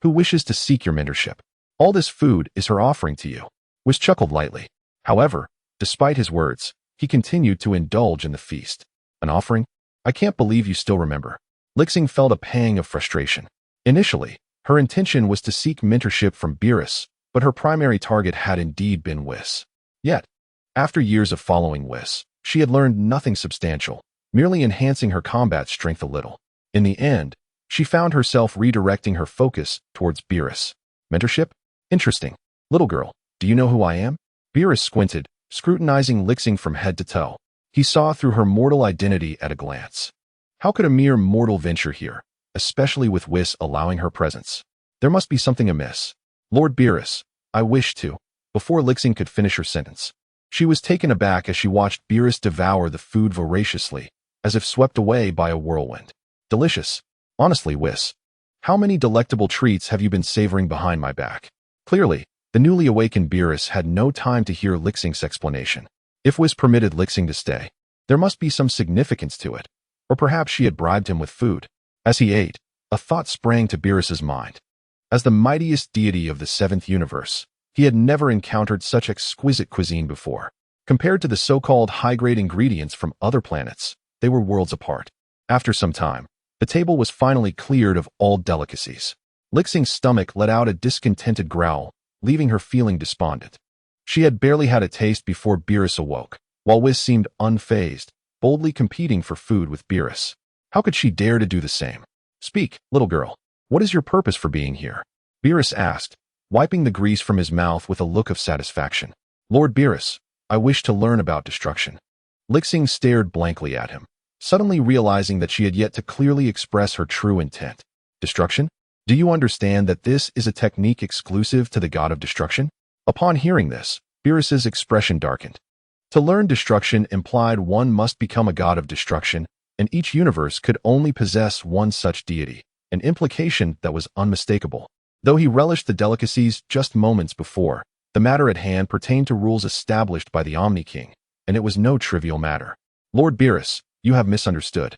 who wishes to seek your mentorship. All this food is her offering to you." Whis chuckled lightly. However, despite his words, he continued to indulge in the feast. "An offering? I can't believe you still remember." Li Xing felt a pang of frustration. Initially, her intention was to seek mentorship from Beerus, but her primary target had indeed been Whis. Yet, after years of following Whis, she had learned nothing substantial, merely enhancing her combat strength a little. In the end, she found herself redirecting her focus towards Beerus. "Mentorship? Interesting. Little girl, do you know who I am?" Beerus squinted, scrutinizing Li Xing from head to toe. He saw through her mortal identity at a glance. How could a mere mortal venture here, especially with Whis allowing her presence? There must be something amiss. "Lord Beerus, I wish to..." Before Li Xing could finish her sentence, she was taken aback as she watched Beerus devour the food voraciously, as if swept away by a whirlwind. "Delicious. Honestly, Whis, how many delectable treats have you been savoring behind my back?" Clearly, the newly awakened Beerus had no time to hear Li Xing's explanation. If Whis permitted Li Xing to stay, there must be some significance to it, or perhaps she had bribed him with food. As he ate, a thought sprang to Beerus's mind. As the mightiest deity of the seventh universe, he had never encountered such exquisite cuisine before. Compared to the so-called high-grade ingredients from other planets, they were worlds apart. After some time, the table was finally cleared of all delicacies. Li Xing's stomach let out a discontented growl, leaving her feeling despondent. She had barely had a taste before Beerus awoke, while Whis seemed unfazed, boldly competing for food with Beerus. How could she dare to do the same? "Speak, little girl. What is your purpose for being here?" Beerus asked, wiping the grease from his mouth with a look of satisfaction. "Lord Beerus, I wish to learn about destruction." Li Xing stared blankly at him, suddenly realizing that she had yet to clearly express her true intent. "Destruction? Do you understand that this is a technique exclusive to the god of destruction?" Upon hearing this, Beerus's expression darkened. To learn destruction implied one must become a god of destruction, and each universe could only possess one such deity, an implication that was unmistakable. Though he relished the delicacies just moments before, the matter at hand pertained to rules established by the Omni-King, and it was no trivial matter. "Lord Beerus, you have misunderstood.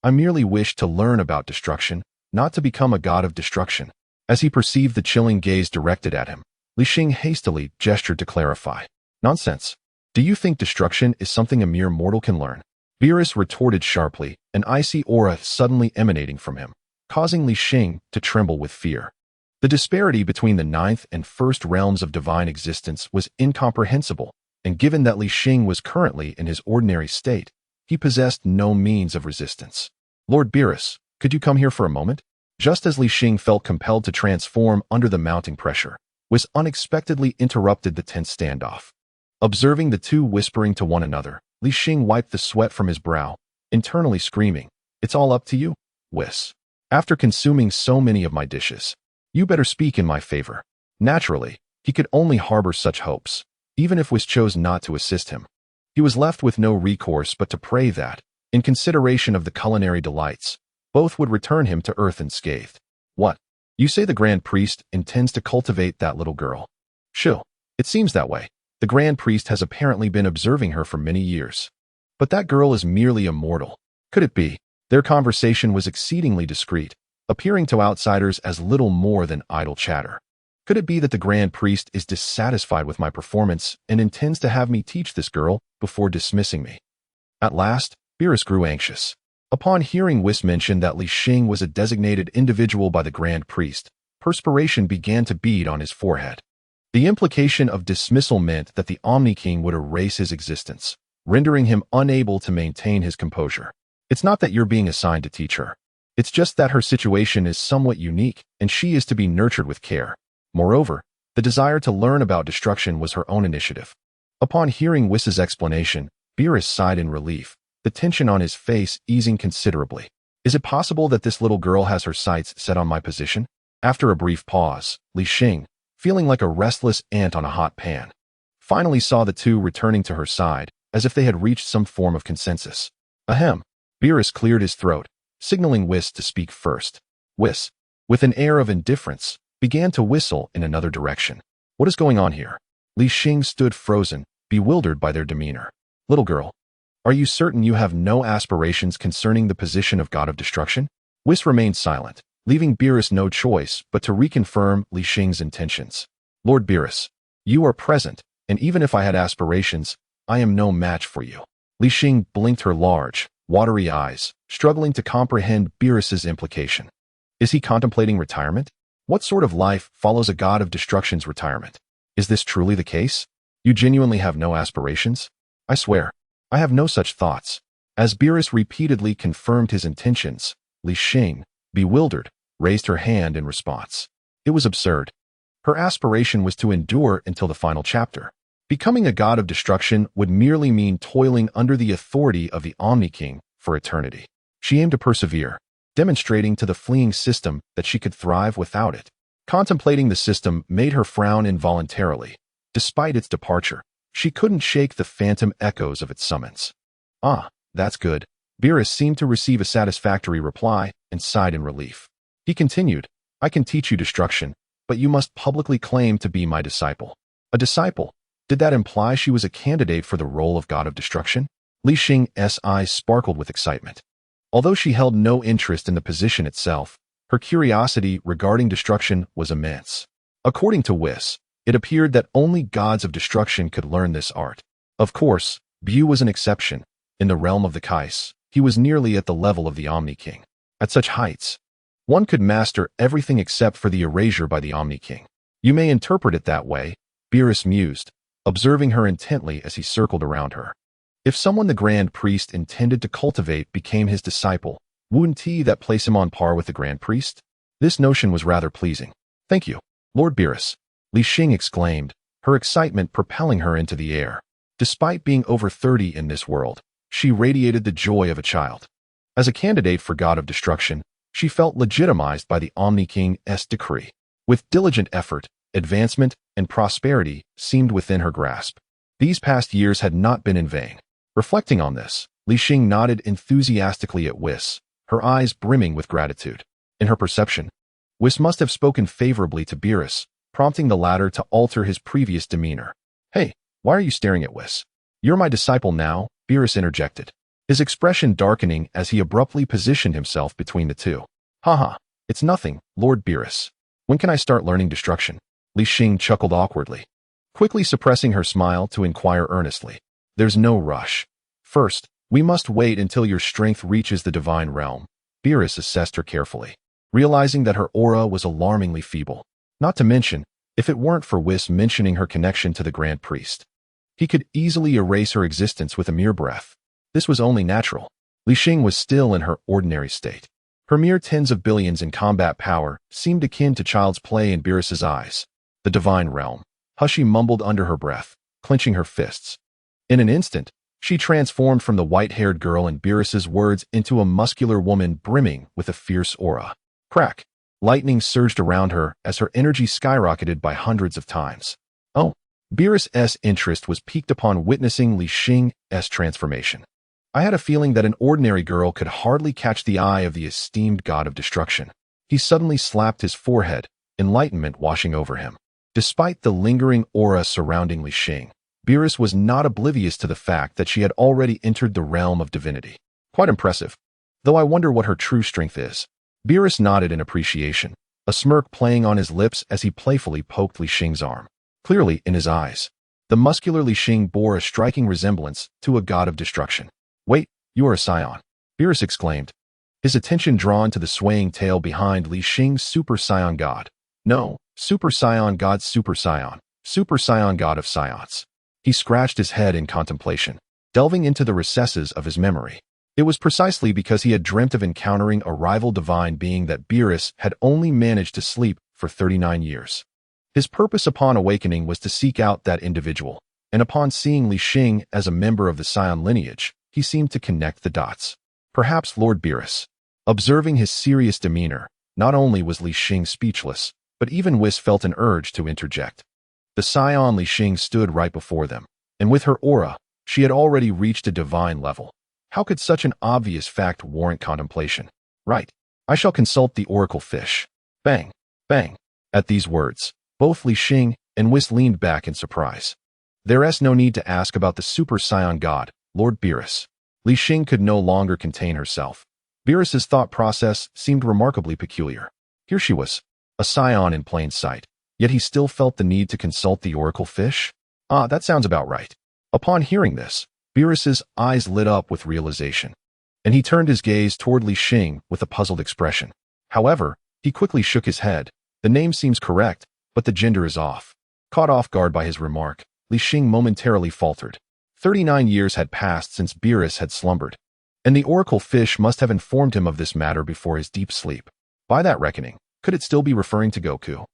I merely wish to learn about destruction, not to become a god of destruction." As he perceived the chilling gaze directed at him, Li Xing hastily gestured to clarify. "Nonsense. Do you think destruction is something a mere mortal can learn?" Beerus retorted sharply, an icy aura suddenly emanating from him, causing Li Xing to tremble with fear. The disparity between the ninth and first realms of divine existence was incomprehensible, and given that Li Xing was currently in his ordinary state, he possessed no means of resistance. "Lord Beerus, could you come here for a moment?" Just as Li Xing felt compelled to transform under the mounting pressure, Whis unexpectedly interrupted the tense standoff. Observing the two whispering to one another, Li Xing wiped the sweat from his brow, internally screaming, "It's all up to you, Whis. After consuming so many of my dishes, you better speak in my favor." Naturally, he could only harbor such hopes, even if Whis chose not to assist him. He was left with no recourse but to pray that, in consideration of the culinary delights, both would return him to earth unscathed. "What? You say the Grand Priest intends to cultivate that little girl?" "Shoo, it seems that way. The Grand Priest has apparently been observing her for many years. But that girl is merely a mortal. Could it be?" Their conversation was exceedingly discreet, appearing to outsiders as little more than idle chatter. "Could it be that the Grand Priest is dissatisfied with my performance and intends to have me teach this girl before dismissing me?" At last, Beerus grew anxious. Upon hearing Whis mention that Li Xing was a designated individual by the Grand Priest, perspiration began to bead on his forehead. The implication of dismissal meant that the Omni-King would erase his existence, rendering him unable to maintain his composure. "It's not that you're being assigned to teach her. It's just that her situation is somewhat unique, and she is to be nurtured with care. Moreover, the desire to learn about destruction was her own initiative." Upon hearing Whis's explanation, Beerus sighed in relief, the tension on his face easing considerably. "Is it possible that this little girl has her sights set on my position?" After a brief pause, Li Xing, feeling like a restless ant on a hot pan, finally saw the two returning to her side, as if they had reached some form of consensus. Ahem. Beerus cleared his throat, signaling Whis to speak first. Whis, with an air of indifference, began to whistle in another direction. "What is going on here?" Li Xing stood frozen, bewildered by their demeanor. "Little girl, are you certain you have no aspirations concerning the position of God of Destruction?" Whis remained silent, leaving Beerus no choice but to reconfirm Li Xing's intentions. "Lord Beerus, you are present, and even if I had aspirations, I am no match for you." Li Xing blinked her large, watery eyes, struggling to comprehend Beerus's implication. Is he contemplating retirement? What sort of life follows a God of Destruction's retirement? Is this truly the case? You genuinely have no aspirations? "I swear, I have no such thoughts." As Beerus repeatedly confirmed his intentions, Li Xing, bewildered, raised her hand in response. It was absurd. Her aspiration was to endure until the final chapter. Becoming a God of Destruction would merely mean toiling under the authority of the Omni-King for eternity. She aimed to persevere, demonstrating to the fleeing system that she could thrive without it. Contemplating the system made her frown involuntarily. Despite its departure, she couldn't shake the phantom echoes of its summons. "Ah, that's good." Beerus seemed to receive a satisfactory reply and sighed in relief. He continued, "I can teach you destruction, but you must publicly claim to be my disciple." A disciple? Did that imply she was a candidate for the role of God of Destruction? Li Xing's eyes sparkled with excitement. Although she held no interest in the position itself, her curiosity regarding destruction was immense. According to Whis, it appeared that only gods of destruction could learn this art. Of course, Bu was an exception. In the realm of the Kais, he was nearly at the level of the Omni-King. At such heights, one could master everything except for the erasure by the Omni-King. You may interpret it that way, Beerus mused, observing her intently as he circled around her. If someone the Grand Priest intended to cultivate became his disciple, wouldn't that place him on par with the Grand Priest? This notion was rather pleasing. "Thank you, Lord Beerus," Li Xing exclaimed, her excitement propelling her into the air. Despite being over 30 in this world, she radiated the joy of a child. As a candidate for God of Destruction, she felt legitimized by the Omni-King's decree. With diligent effort, advancement, and prosperity seemed within her grasp. These past years had not been in vain. Reflecting on this, Li Xing nodded enthusiastically at Whis, her eyes brimming with gratitude. In her perception, Whis must have spoken favorably to Beerus, prompting the latter to alter his previous demeanor. "Hey, why are you staring at Whis?" "You're my disciple now," Beerus interjected, his expression darkening as he abruptly positioned himself between the two. "Haha, it's nothing, Lord Beerus. When can I start learning destruction?" Li Xing chuckled awkwardly, quickly suppressing her smile to inquire earnestly. "There's no rush. First, we must wait until your strength reaches the divine realm." Beerus assessed her carefully, realizing that her aura was alarmingly feeble. Not to mention, if it weren't for Whis mentioning her connection to the Grand Priest, he could easily erase her existence with a mere breath. This was only natural. Li Xing was still in her ordinary state. Her mere tens of billions in combat power seemed akin to child's play in Beerus's eyes. the divine realm, Hushi mumbled under her breath, clenching her fists. In an instant, she transformed from the white-haired girl in Beerus's words into a muscular woman brimming with a fierce aura. Crack! Lightning surged around her as her energy skyrocketed by hundreds of times. Oh, Beerus's interest was piqued upon witnessing Li Xing's transformation. I had a feeling that an ordinary girl could hardly catch the eye of the esteemed god of destruction. He suddenly slapped his forehead, enlightenment washing over him. Despite the lingering aura surrounding Li Xing, Beerus was not oblivious to the fact that she had already entered the realm of divinity. Quite impressive. Though I wonder what her true strength is. Beerus nodded in appreciation, a smirk playing on his lips as he playfully poked Li Xing's arm. Clearly, in his eyes, the muscular Li Xing bore a striking resemblance to a god of destruction. Wait, you are a scion, Beerus exclaimed, his attention drawn to the swaying tail behind Li Xing's super scion god. No, super scion god, super scion god of scions. He scratched his head in contemplation, delving into the recesses of his memory. It was precisely because he had dreamt of encountering a rival divine being that Beerus had only managed to sleep for 39 years. His purpose upon awakening was to seek out that individual, and upon seeing Li Xing as a member of the Saiyan lineage, he seemed to connect the dots. Perhaps Lord Beerus. Observing his serious demeanor, not only was Li Xing speechless, but even Whis felt an urge to interject. The Scion Li Xing stood right before them, and with her aura, she had already reached a divine level. How could such an obvious fact warrant contemplation? Right. I shall consult the oracle fish. Bang, bang. At these words, both Li Xing and Whis leaned back in surprise. There's no need to ask about the super scion god, Lord Beerus. Li Xing could no longer contain herself. Beerus's thought process seemed remarkably peculiar. Here she was, a scion in plain sight, yet he still felt the need to consult the oracle fish? Ah, that sounds about right. Upon hearing this, Beerus's eyes lit up with realization, and he turned his gaze toward Li Xing with a puzzled expression. However, he quickly shook his head. The name seems correct, but the gender is off. Caught off guard by his remark, Li Xing momentarily faltered. 39 years had passed since Beerus had slumbered, and the oracle fish must have informed him of this matter before his deep sleep. By that reckoning, could it still be referring to Goku?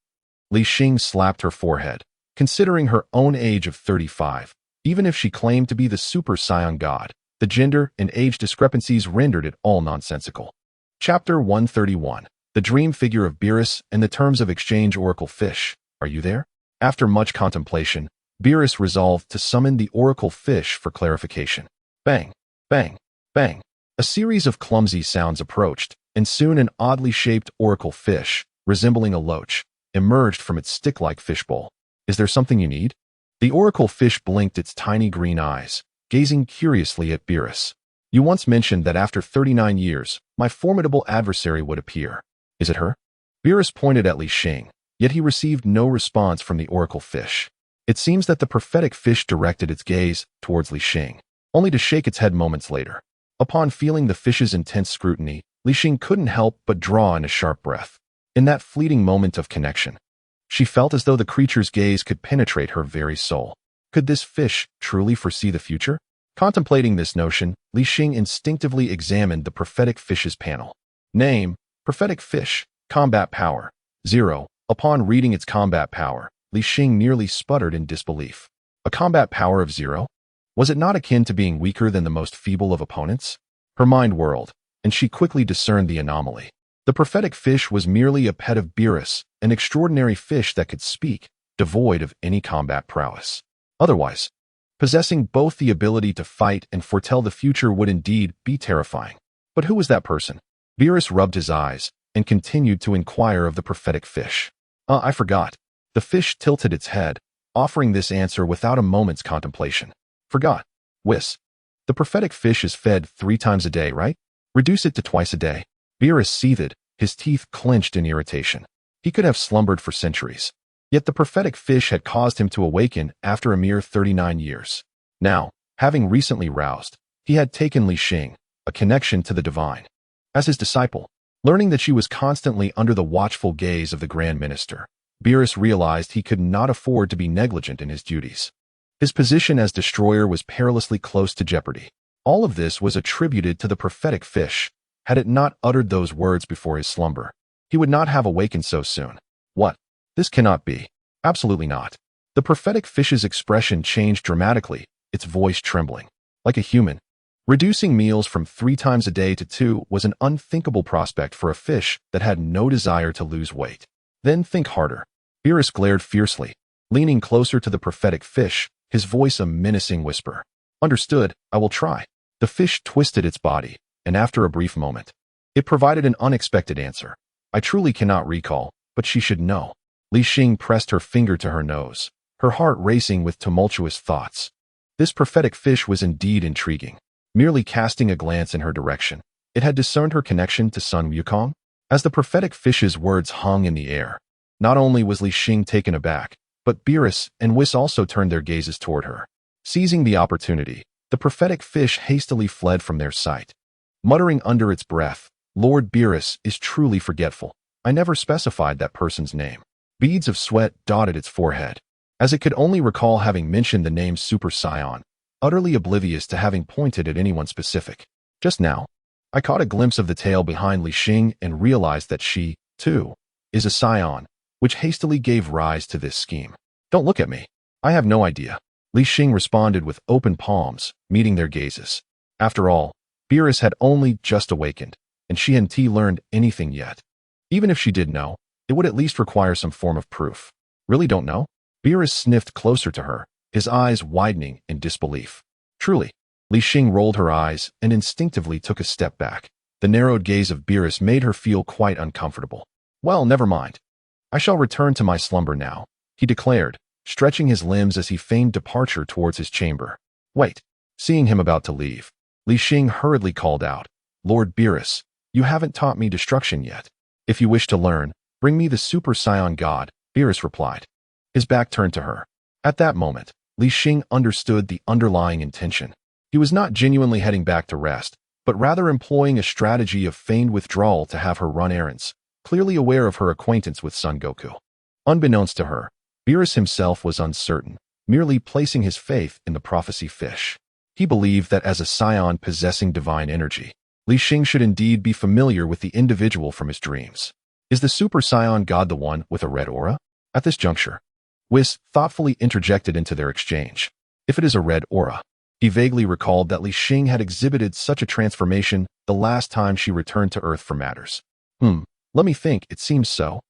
Li Xing slapped her forehead, considering her own age of 35. Even if she claimed to be the super scion god, the gender and age discrepancies rendered it all nonsensical. Chapter 131. The Dream Figure of Beerus and the Terms of Exchange. Oracle Fish, are you there? After much contemplation, Beerus resolved to summon the oracle fish for clarification. Bang, bang, bang. A series of clumsy sounds approached, and soon an oddly shaped oracle fish, resembling a loach, emerged from its stick-like fishbowl. Is there something you need? The oracle fish blinked its tiny green eyes, gazing curiously at Beerus. You once mentioned that after 39 years, my formidable adversary would appear. Is it her? Beerus pointed at Li Xing, yet he received no response from the oracle fish. It seems that the prophetic fish directed its gaze towards Li Xing, only to shake its head moments later. Upon feeling the fish's intense scrutiny, Li Xing couldn't help but draw in a sharp breath. In that fleeting moment of connection, she felt as though the creature's gaze could penetrate her very soul. Could this fish truly foresee the future? Contemplating this notion, Li Xing instinctively examined the prophetic fish's panel. Name: Prophetic Fish. Combat Power: 0. Upon reading its combat power, Li Xing nearly sputtered in disbelief. A combat power of 0? Was it not akin to being weaker than the most feeble of opponents? Her mind whirled, and she quickly discerned the anomaly. The prophetic fish was merely a pet of Beerus, an extraordinary fish that could speak, devoid of any combat prowess. Otherwise, possessing both the ability to fight and foretell the future would indeed be terrifying. But who was that person? Beerus rubbed his eyes and continued to inquire of the prophetic fish. I forgot. The fish tilted its head, offering this answer without a moment's contemplation. Forgot. Whis. The prophetic fish is fed 3 times a day, right? Reduce it to twice a day. Beerus seethed, his teeth clenched in irritation. He could have slumbered for centuries. Yet the prophetic fish had caused him to awaken after a mere 39 years. Now, having recently roused, he had taken Li Xing, a connection to the divine, as his disciple. Learning that she was constantly under the watchful gaze of the Grand Minister, Beerus realized he could not afford to be negligent in his duties. His position as destroyer was perilously close to jeopardy. All of this was attributed to the prophetic fish. Had it not uttered those words before his slumber, he would not have awakened so soon. What? This cannot be. Absolutely not. The prophetic fish's expression changed dramatically, its voice trembling. Like a human. Reducing meals from 3 times a day to 2 was an unthinkable prospect for a fish that had no desire to lose weight. Then think harder. Beerus glared fiercely, leaning closer to the prophetic fish, his voice a menacing whisper. Understood, I will try. The fish twisted its body, and after a brief moment, it provided an unexpected answer. I truly cannot recall, but she should know. Li Xing pressed her finger to her nose, her heart racing with tumultuous thoughts. This prophetic fish was indeed intriguing. Merely casting a glance in her direction, it had discerned her connection to Sun Wukong. As the prophetic fish's words hung in the air, not only was Li Xing taken aback, but Beerus and Whis also turned their gazes toward her. Seizing the opportunity, the prophetic fish hastily fled from their sight. Muttering under its breath, Lord Beerus is truly forgetful. I never specified that person's name. Beads of sweat dotted its forehead, as it could only recall having mentioned the name Super Saiyan, utterly oblivious to having pointed at anyone specific. Just now, I caught a glimpse of the tail behind Li Xing and realized that she, too, is a scion, which hastily gave rise to this scheme. Don't look at me. I have no idea. Li Xing responded with open palms, meeting their gazes. After all, Beerus had only just awakened, and she hadn't learned anything yet. Even if she did know, it would at least require some form of proof. Really don't know? Beerus sniffed closer to her, his eyes widening in disbelief. Truly. Li Xing rolled her eyes and instinctively took a step back. The narrowed gaze of Beerus made her feel quite uncomfortable. Well, never mind. I shall return to my slumber now, he declared, stretching his limbs as he feigned departure towards his chamber. Wait. Seeing him about to leave, Li Xing hurriedly called out, Lord Beerus, you haven't taught me destruction yet. If you wish to learn, bring me the Super Saiyan God, Beerus replied. His back turned to her. At that moment, Li Xing understood the underlying intention. He was not genuinely heading back to rest, but rather employing a strategy of feigned withdrawal to have her run errands, clearly aware of her acquaintance with Son Goku. Unbeknownst to her, Beerus himself was uncertain, merely placing his faith in the prophecy fish. He believed that as a scion possessing divine energy, Li Xing should indeed be familiar with the individual from his dreams. Is the Super Saiyan God the one with a red aura? At this juncture, Whis thoughtfully interjected into their exchange. If it is a red aura, he vaguely recalled that Li Xing had exhibited such a transformation the last time she returned to Earth for matters. Let me think, it seems so.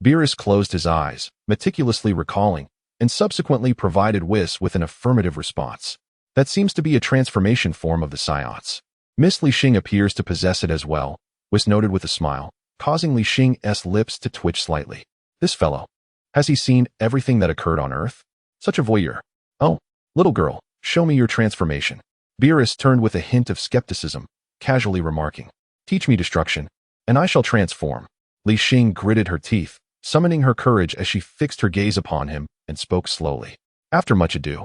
Beerus closed his eyes, meticulously recalling, and subsequently provided Whis with an affirmative response. That seems to be a transformation form of the Saiyans. Miss Li Xing appears to possess it as well, Whis noted with a smile, causing Li Xing's lips to twitch slightly. This fellow. Has he seen everything that occurred on Earth? Such a voyeur. Oh, little girl, show me your transformation. Beerus turned with a hint of skepticism, casually remarking, teach me destruction, and I shall transform. Li Xing gritted her teeth, summoning her courage as she fixed her gaze upon him and spoke slowly. After much ado,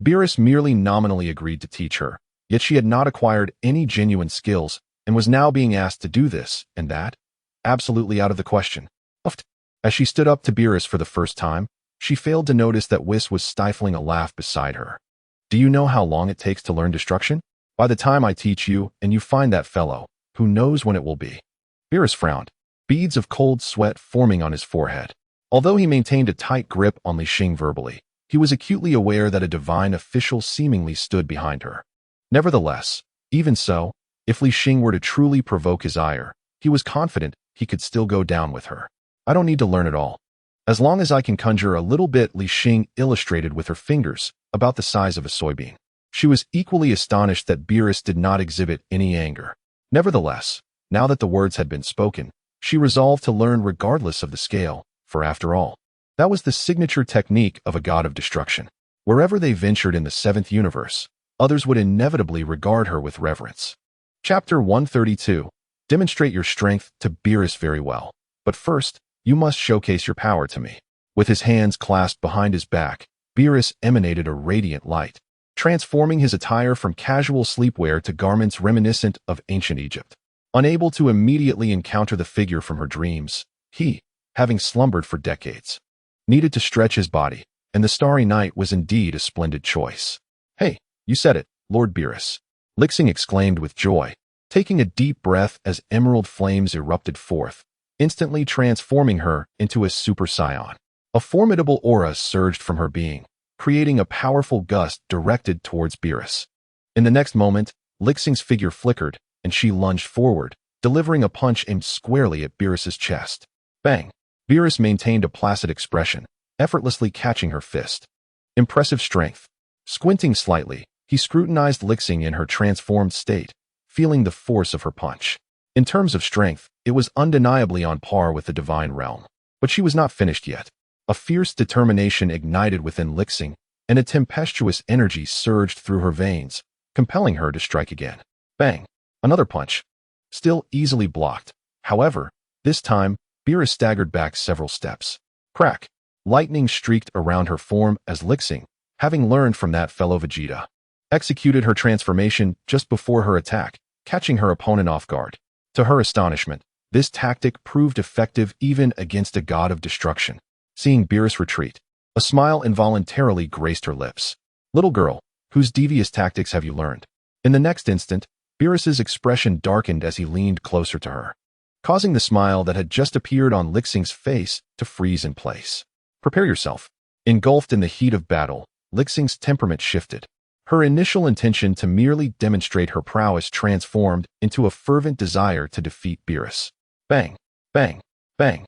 Beerus merely nominally agreed to teach her, yet she had not acquired any genuine skills and was now being asked to do this and that. Absolutely out of the question. As she stood up to Beerus for the first time, she failed to notice that Whis was stifling a laugh beside her. Do you know how long it takes to learn destruction? By the time I teach you and you find that fellow, who knows when it will be? Beerus frowned, beads of cold sweat forming on his forehead. Although he maintained a tight grip on Li Xing verbally, he was acutely aware that a divine official seemingly stood behind her. Nevertheless, even so, if Li Xing were to truly provoke his ire, he was confident he could still go down with her. I don't need to learn it all. As long as I can conjure a little bit, Li Xing illustrated with her fingers, about the size of a soybean. She was equally astonished that Beerus did not exhibit any anger. Nevertheless, now that the words had been spoken, she resolved to learn regardless of the scale, for after all, that was the signature technique of a god of destruction. Wherever they ventured in the 7th universe, others would inevitably regard her with reverence. Chapter 132. Demonstrate your strength to Beerus very well. But first, you must showcase your power to me. With his hands clasped behind his back, Beerus emanated a radiant light, transforming his attire from casual sleepwear to garments reminiscent of ancient Egypt. Unable to immediately encounter the figure from her dreams, he, having slumbered for decades, needed to stretch his body, and the starry night was indeed a splendid choice. Hey, you said it, Lord Beerus. Li Xing exclaimed with joy, taking a deep breath as emerald flames erupted forth, instantly transforming her into a Super Saiyan. A formidable aura surged from her being, creating a powerful gust directed towards Beerus. In the next moment, Li Xing's figure flickered, and she lunged forward, delivering a punch aimed squarely at Beerus's chest. Bang! Beerus maintained a placid expression, effortlessly catching her fist. Impressive strength. Squinting slightly, he scrutinized Li Xing in her transformed state, feeling the force of her punch. In terms of strength, it was undeniably on par with the divine realm. But she was not finished yet. A fierce determination ignited within Li Xing, and a tempestuous energy surged through her veins, compelling her to strike again. Bang! Another punch. Still easily blocked. However, this time, Beerus staggered back several steps. Crack! Lightning streaked around her form as Li Xing, having learned from that fellow Vegeta, executed her transformation just before her attack, catching her opponent off guard. To her astonishment, this tactic proved effective even against a god of destruction. Seeing Beerus retreat, a smile involuntarily graced her lips. Little girl, whose devious tactics have you learned? In the next instant, Beerus's expression darkened as he leaned closer to her, causing the smile that had just appeared on Li Xing's face to freeze in place. Prepare yourself. Engulfed in the heat of battle, Li Xing's temperament shifted. Her initial intention to merely demonstrate her prowess transformed into a fervent desire to defeat Beerus. Bang! Bang! Bang!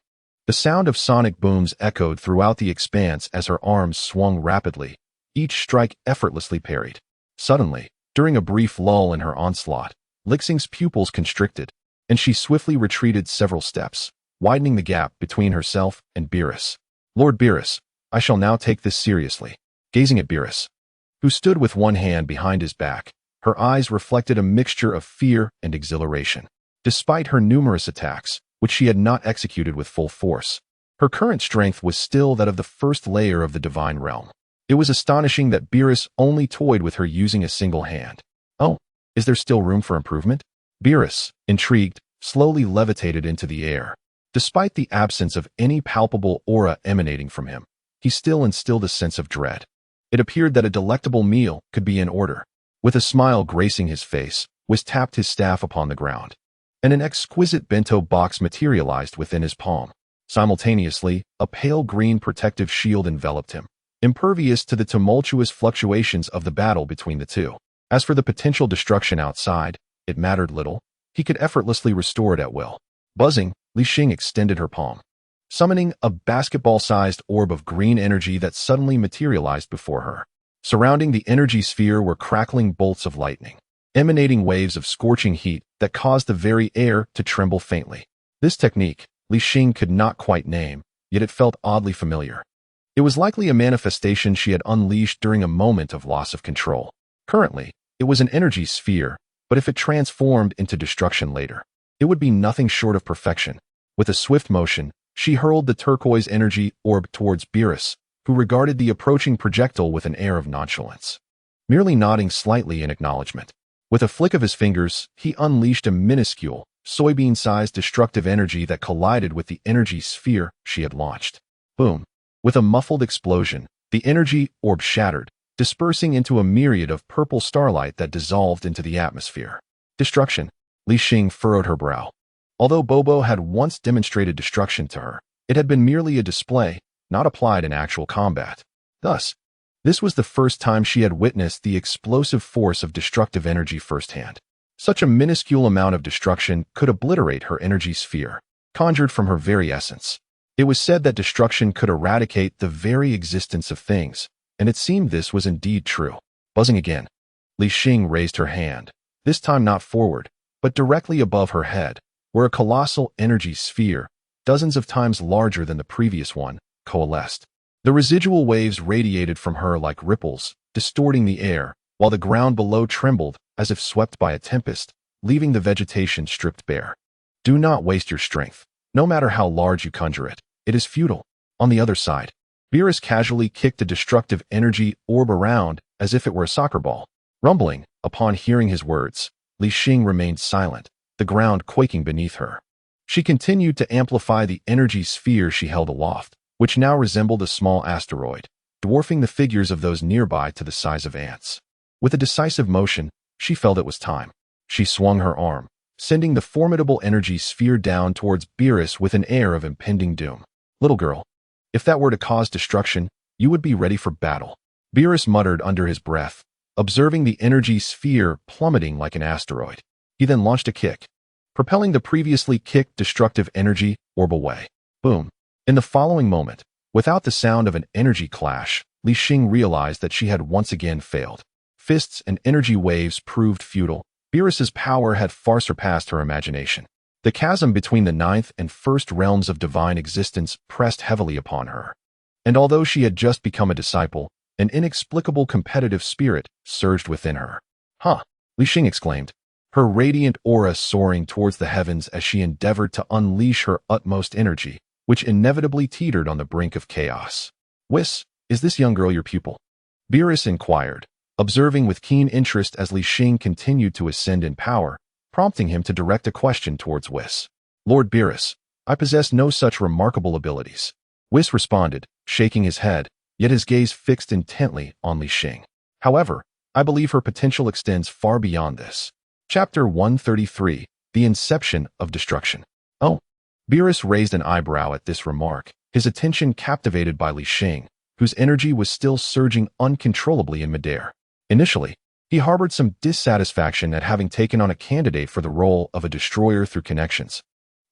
The sound of sonic booms echoed throughout the expanse as her arms swung rapidly, each strike effortlessly parried. Suddenly, during a brief lull in her onslaught, Li Xing's pupils constricted, and she swiftly retreated several steps, widening the gap between herself and Beerus. Lord Beerus, I shall now take this seriously. Gazing at Beerus, who stood with one hand behind his back, her eyes reflected a mixture of fear and exhilaration. Despite her numerous attacks, which she had not executed with full force, her current strength was still that of the first layer of the divine realm. It was astonishing that Beerus only toyed with her using a single hand. Oh, is there still room for improvement? Beerus, intrigued, slowly levitated into the air. Despite the absence of any palpable aura emanating from him, he still instilled a sense of dread. It appeared that a delectable meal could be in order. With a smile gracing his face, Whis tapped his staff upon the ground, and an exquisite bento box materialized within his palm. Simultaneously, a pale green protective shield enveloped him, impervious to the tumultuous fluctuations of the battle between the two. As for the potential destruction outside, it mattered little. He could effortlessly restore it at will. Buzzing, Li Xing extended her palm, summoning a basketball-sized orb of green energy that suddenly materialized before her. Surrounding the energy sphere were crackling bolts of lightning, emanating waves of scorching heat that caused the very air to tremble faintly. This technique, Li Xing could not quite name, yet it felt oddly familiar. It was likely a manifestation she had unleashed during a moment of loss of control. Currently, it was an energy sphere, but if it transformed into destruction later, it would be nothing short of perfection. With a swift motion, she hurled the turquoise energy orb towards Beerus, who regarded the approaching projectile with an air of nonchalance, merely nodding slightly in acknowledgement. With a flick of his fingers, he unleashed a minuscule, soybean-sized destructive energy that collided with the energy sphere she had launched. Boom! With a muffled explosion, the energy orb shattered, dispersing into a myriad of purple starlight that dissolved into the atmosphere. Destruction. Li Xing furrowed her brow. Although Bobo had once demonstrated destruction to her, it had been merely a display, not applied in actual combat. Thus, this was the first time she had witnessed the explosive force of destructive energy firsthand. Such a minuscule amount of destruction could obliterate her energy sphere, conjured from her very essence. It was said that destruction could eradicate the very existence of things, and it seemed this was indeed true. Buzzing again, Li Xing raised her hand, this time not forward, but directly above her head, where a colossal energy sphere, dozens of times larger than the previous one, coalesced. The residual waves radiated from her like ripples, distorting the air, while the ground below trembled as if swept by a tempest, leaving the vegetation stripped bare. Do not waste your strength. No matter how large you conjure it, it is futile. On the other side, Beerus casually kicked a destructive energy orb around as if it were a soccer ball. Rumbling, upon hearing his words, Li Xing remained silent, the ground quaking beneath her. She continued to amplify the energy sphere she held aloft, which now resembled a small asteroid, dwarfing the figures of those nearby to the size of ants. With a decisive motion, she felt it was time. She swung her arm, sending the formidable energy sphere down towards Beerus with an air of impending doom. Little girl, If that were to cause destruction, you would be ready for battle. Beerus muttered under his breath, observing the energy sphere plummeting like an asteroid. He then launched a kick, propelling the previously kicked destructive energy orb away. Boom. In the following moment, without the sound of an energy clash, Li Xing realized that she had once again failed. Fists and energy waves proved futile. Beerus's power had far surpassed her imagination. The chasm between the ninth and first realms of divine existence pressed heavily upon her. And although she had just become a disciple, an inexplicable competitive spirit surged within her. Huh! Li Xing exclaimed, her radiant aura soaring towards the heavens as she endeavored to unleash her utmost energy, which inevitably teetered on the brink of chaos. Whis, is this young girl your pupil? Beerus inquired, observing with keen interest as Li Xing continued to ascend in power, prompting him to direct a question towards Whis. Lord Beerus, I possess no such remarkable abilities. Whis responded, shaking his head, yet his gaze fixed intently on Li Xing. However, I believe her potential extends far beyond this. Chapter 133, The Inception of Destruction. Oh. Beerus raised an eyebrow at this remark, his attention captivated by Li Xing, whose energy was still surging uncontrollably in midair. Initially, he harbored some dissatisfaction at having taken on a candidate for the role of a destroyer through connections.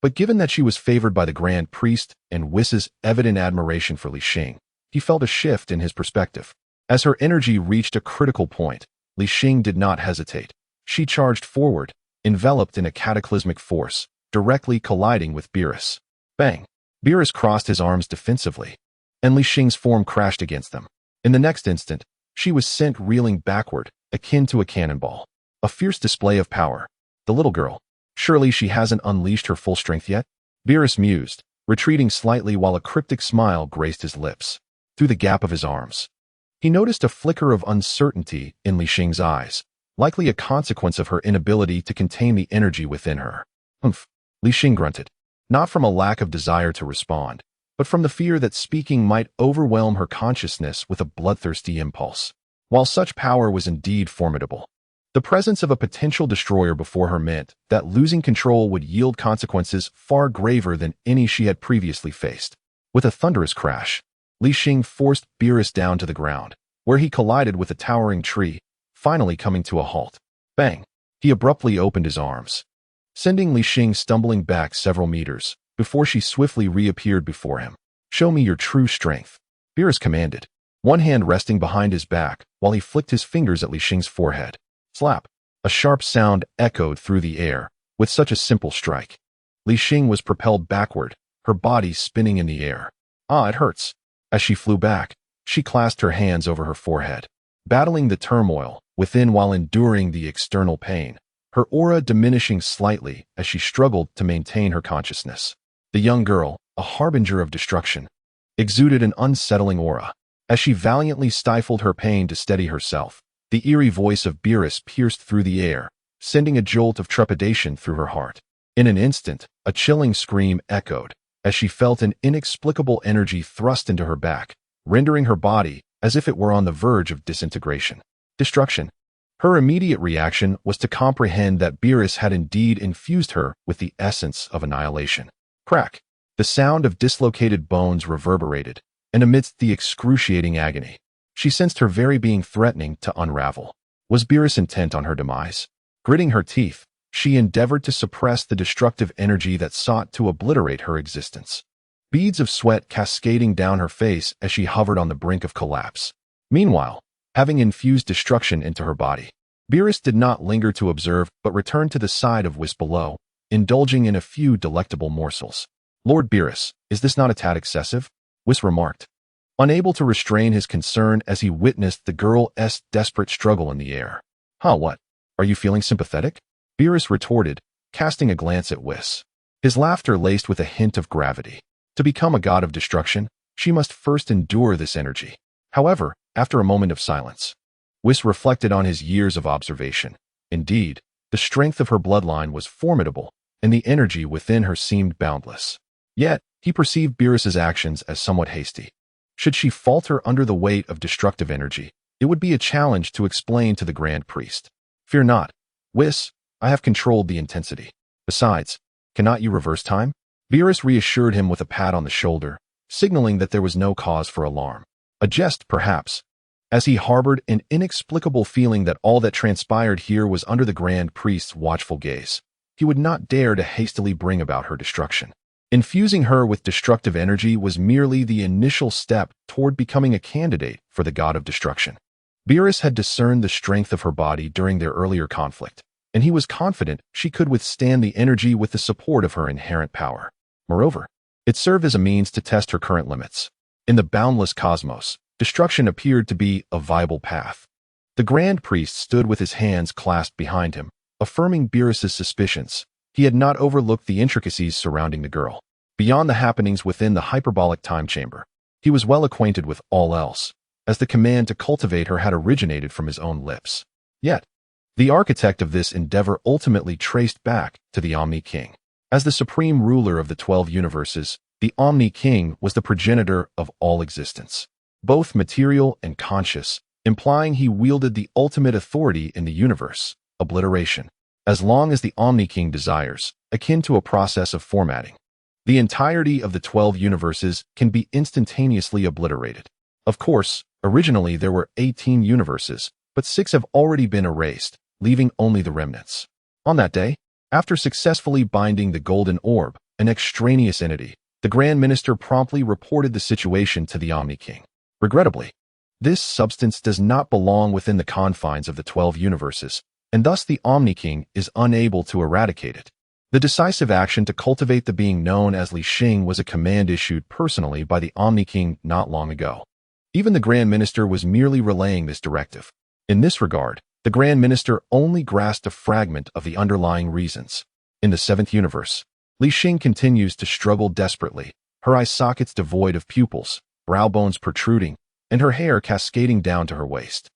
But given that she was favored by the Grand Priest and Whis's evident admiration for Li Xing, he felt a shift in his perspective. As her energy reached a critical point, Li Xing did not hesitate. She charged forward, enveloped in a cataclysmic force, directly colliding with Beerus. Bang! Beerus crossed his arms defensively, and Li Xing's form crashed against them. In the next instant, she was sent reeling backward, akin to a cannonball. A fierce display of power. The little girl. Surely she hasn't unleashed her full strength yet? Beerus mused, retreating slightly while a cryptic smile graced his lips. Through the gap of his arms, he noticed a flicker of uncertainty in Li Xing's eyes, likely a consequence of her inability to contain the energy within her. Humph, Li Xing grunted, not from a lack of desire to respond, but from the fear that speaking might overwhelm her consciousness with a bloodthirsty impulse. While such power was indeed formidable, the presence of a potential destroyer before her meant that losing control would yield consequences far graver than any she had previously faced. With a thunderous crash, Li Xing forced Beerus down to the ground, where he collided with a towering tree, finally coming to a halt. Bang! He abruptly opened his arms, sending Li Xing stumbling back several meters, before she swiftly reappeared before him. Show me your true strength, Beerus commanded, one hand resting behind his back while he flicked his fingers at Li Xing's forehead. Slap! A sharp sound echoed through the air, with such a simple strike. Li Xing was propelled backward, her body spinning in the air. Ah, it hurts. As she flew back, she clasped her hands over her forehead, battling the turmoil within while enduring the external pain, her aura diminishing slightly as she struggled to maintain her consciousness. The young girl, a harbinger of destruction, exuded an unsettling aura. As she valiantly stifled her pain to steady herself, the eerie voice of Beerus pierced through the air, sending a jolt of trepidation through her heart. In an instant, a chilling scream echoed, as she felt an inexplicable energy thrust into her back, rendering her body as if it were on the verge of disintegration. Destruction. Her immediate reaction was to comprehend that Beerus had indeed infused her with the essence of annihilation. Crack! The sound of dislocated bones reverberated, and amidst the excruciating agony, she sensed her very being threatening to unravel. Was Beerus intent on her demise? Gritting her teeth, she endeavored to suppress the destructive energy that sought to obliterate her existence. Beads of sweat cascading down her face as she hovered on the brink of collapse. Meanwhile, having infused destruction into her body, Beerus did not linger to observe but returned to the side of Whis below, indulging in a few delectable morsels. Lord Beerus, is this not a tad excessive? Whis remarked, unable to restrain his concern as he witnessed the girl's desperate struggle in the air. Huh, what? Are you feeling sympathetic? Beerus retorted, casting a glance at Whis. His laughter laced with a hint of gravity. To become a god of destruction, she must first endure this energy. However, after a moment of silence, Whis reflected on his years of observation. Indeed, the strength of her bloodline was formidable, and the energy within her seemed boundless. Yet, he perceived Beerus's actions as somewhat hasty. Should she falter under the weight of destructive energy, it would be a challenge to explain to the Grand Priest. Fear not, Whis, I have controlled the intensity. Besides, cannot you reverse time? Beerus reassured him with a pat on the shoulder, signaling that there was no cause for alarm. A jest, perhaps, as he harbored an inexplicable feeling that all that transpired here was under the Grand Priest's watchful gaze. He would not dare to hastily bring about her destruction. Infusing her with destructive energy was merely the initial step toward becoming a candidate for the god of destruction. Beerus had discerned the strength of her body during their earlier conflict, and he was confident she could withstand the energy with the support of her inherent power. Moreover, it served as a means to test her current limits. In the boundless cosmos, destruction appeared to be a viable path. The Grand Priest stood with his hands clasped behind him, affirming Beerus's suspicions. He had not overlooked the intricacies surrounding the girl. Beyond the happenings within the hyperbolic time chamber, he was well acquainted with all else, as the command to cultivate her had originated from his own lips. Yet, the architect of this endeavor ultimately traced back to the Omni-King. As the supreme ruler of the 12 universes, the Omni-King was the progenitor of all existence, both material and conscious, implying he wielded the ultimate authority in the universe, obliteration. As long as the Omni-King desires, akin to a process of formatting, the entirety of the 12 universes can be instantaneously obliterated. Of course, originally there were 18 universes, but 6 have already been erased, leaving only the remnants. On that day, after successfully binding the Golden Orb, an extraneous entity, the Grand Minister promptly reported the situation to the Omni-King. Regrettably, this substance does not belong within the confines of the 12 universes, and thus the Omni-King is unable to eradicate it. The decisive action to cultivate the being known as Li Xing was a command issued personally by the Omni-King not long ago. Even the Grand Minister was merely relaying this directive. In this regard, the Grand Minister only grasped a fragment of the underlying reasons. In the 7th universe, Li Xing continues to struggle desperately, her eye sockets devoid of pupils, brow bones protruding, and her hair cascading down to her waist.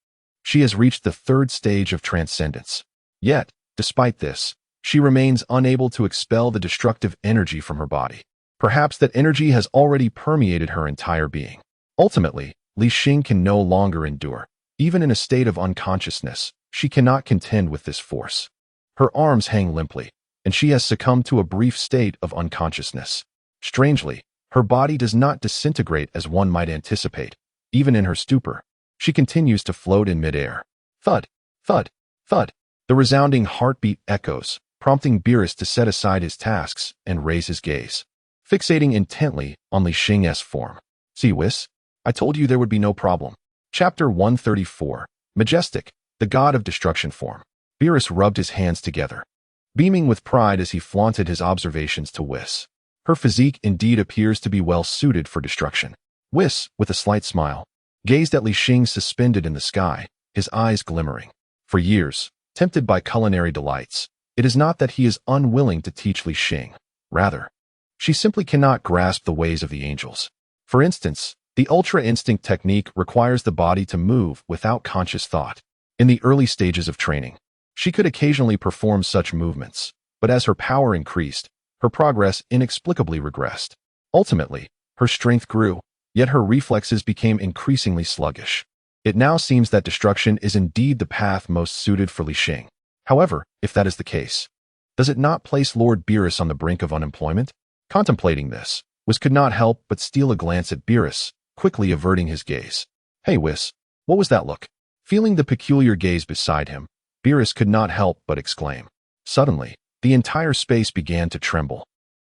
She has reached the 3rd stage of transcendence. Yet, despite this, she remains unable to expel the destructive energy from her body. Perhaps that energy has already permeated her entire being. Ultimately, Li Xing can no longer endure. Even in a state of unconsciousness, she cannot contend with this force. Her arms hang limply, and she has succumbed to a brief state of unconsciousness. Strangely, her body does not disintegrate as one might anticipate. Even in her stupor, she continues to float in midair. Thud, thud, thud. The resounding heartbeat echoes, prompting Beerus to set aside his tasks and raise his gaze, fixating intently on Li Xing's form. See, Whis? I told you there would be no problem. Chapter 134, Majestic, the God of Destruction form. Beerus rubbed his hands together, beaming with pride as he flaunted his observations to Whis. Her physique indeed appears to be well suited for destruction. Whis, with a slight smile, gazed at Li Xing suspended in the sky, his eyes glimmering. For years, tempted by culinary delights, it is not that he is unwilling to teach Li Xing. Rather, she simply cannot grasp the ways of the angels. For instance, the Ultra Instinct technique requires the body to move without conscious thought. In the early stages of training, she could occasionally perform such movements, but as her power increased, her progress inexplicably regressed. Ultimately, her strength grew, yet her reflexes became increasingly sluggish. It now seems that destruction is indeed the path most suited for Li Xing. However, if that is the case, does it not place Lord Beerus on the brink of unemployment? Contemplating this, Whis could not help but steal a glance at Beerus, quickly averting his gaze. Hey Whis, what was that look? Feeling the peculiar gaze beside him, Beerus could not help but exclaim. Suddenly, the entire space began to tremble,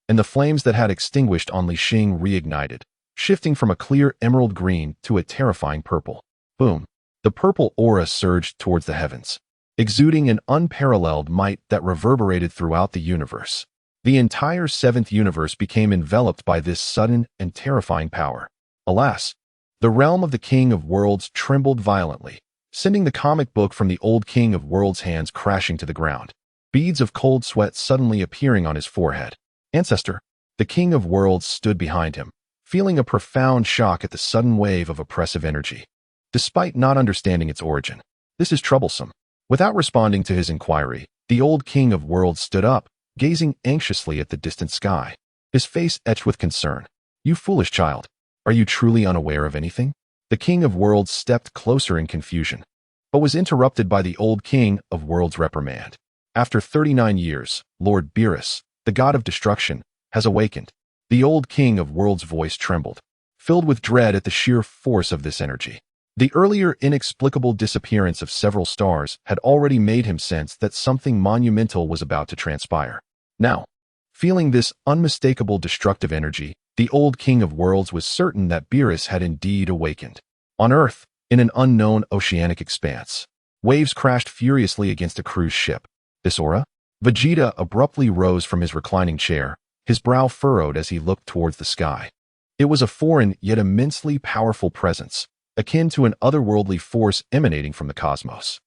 and the flames that had extinguished on Li Xing reignited, shifting from a clear emerald green to a terrifying purple. Boom! The purple aura surged towards the heavens, exuding an unparalleled might that reverberated throughout the universe. The entire 7th universe became enveloped by this sudden and terrifying power. Alas, the realm of the King of Worlds trembled violently, sending the comic book from the old King of Worlds' hands crashing to the ground, beads of cold sweat suddenly appearing on his forehead. Ancestor, the King of Worlds stood behind him, feeling a profound shock at the sudden wave of oppressive energy. Despite not understanding its origin, this is troublesome. Without responding to his inquiry, the old King of Worlds stood up, gazing anxiously at the distant sky, his face etched with concern. You foolish child. Are you truly unaware of anything? The King of Worlds stepped closer in confusion, but was interrupted by the old King of Worlds' reprimand. After 39 years, Lord Beerus, the God of Destruction, has awakened. The old King of Worlds' voice trembled. filled with dread at the sheer force of this energy. The earlier inexplicable disappearance of several stars had already made him sense that something monumental was about to transpire. Now, feeling this unmistakable destructive energy, the old King of Worlds was certain that Beerus had indeed awakened. On Earth, in an unknown oceanic expanse, waves crashed furiously against a cruise ship. This aura? Vegeta abruptly rose from his reclining chair, his brow furrowed as he looked towards the sky. It was a foreign yet immensely powerful presence, akin to an otherworldly force emanating from the cosmos.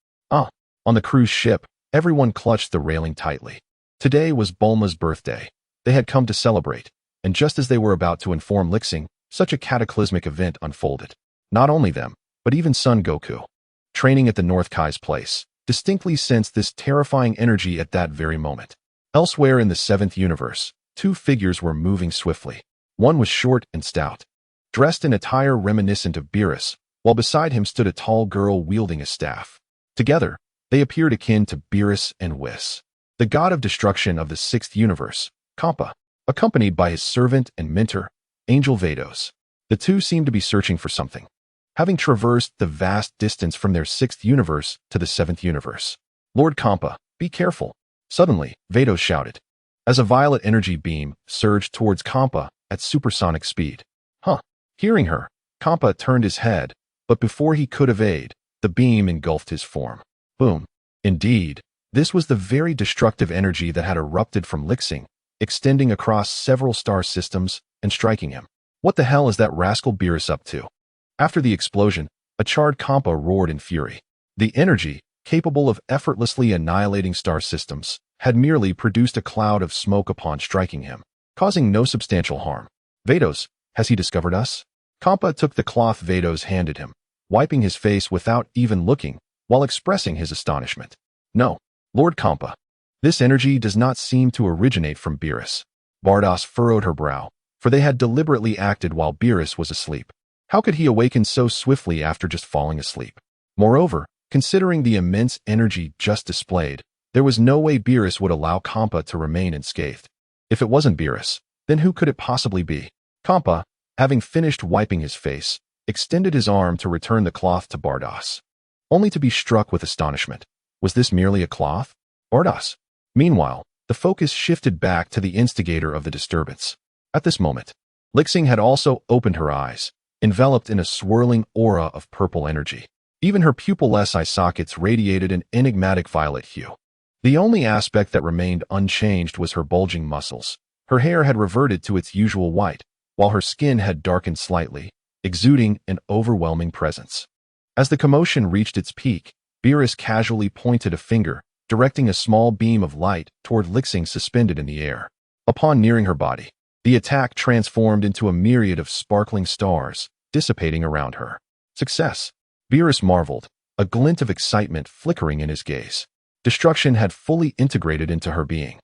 On the cruise ship, everyone clutched the railing tightly. Today was Bulma's birthday. They had come to celebrate, and just as they were about to inform Li Xing, such a cataclysmic event unfolded. Not only them, but even Son Goku, training at the North Kai's place, distinctly sensed this terrifying energy at that very moment. Elsewhere in the 7th universe, two figures were moving swiftly. One was short and stout, dressed in attire reminiscent of Beerus, while beside him stood a tall girl wielding a staff. Together, they appeared akin to Beerus and Whis, the god of destruction of the 6th universe, Kampa, accompanied by his servant and mentor, Angel Vados. The two seemed to be searching for something, having traversed the vast distance from their 6th universe to the 7th universe. Lord Kampa, be careful. Suddenly, Vados shouted, as a violet energy beam surged towards Kampa at supersonic speed. Hearing her, Kampa turned his head, but before he could evade, the beam engulfed his form. Boom. Indeed, this was the very destructive energy that had erupted from Li Xing, extending across several star systems and striking him. What the hell is that rascal Beerus up to? After the explosion, a charred Kampa roared in fury. The energy, capable of effortlessly annihilating star systems, had merely produced a cloud of smoke upon striking him, causing no substantial harm. Vados, has he discovered us? Kampa took the cloth Vados handed him, wiping his face without even looking, while expressing his astonishment. No, Lord Kampa. This energy does not seem to originate from Beerus. Bardos furrowed her brow, for they had deliberately acted while Beerus was asleep. How could he awaken so swiftly after just falling asleep? Moreover, considering the immense energy just displayed, there was no way Beerus would allow Kampa to remain unscathed. If it wasn't Beerus, then who could it possibly be? Kampa, having finished wiping his face, extended his arm to return the cloth to Bardos, only to be struck with astonishment. Was this merely a cloth? Bardos. Meanwhile, the focus shifted back to the instigator of the disturbance. At this moment, Li Xing had also opened her eyes, enveloped in a swirling aura of purple energy. Even her pupilless eye sockets radiated an enigmatic violet hue. The only aspect that remained unchanged was her bulging muscles. Her hair had reverted to its usual white, while her skin had darkened slightly, exuding an overwhelming presence. As the commotion reached its peak, Beerus casually pointed a finger, directing a small beam of light toward Li Xing suspended in the air. Upon nearing her body, the attack transformed into a myriad of sparkling stars, dissipating around her. Success! Beerus marveled, a glint of excitement flickering in his gaze. Destruction had fully integrated into her being.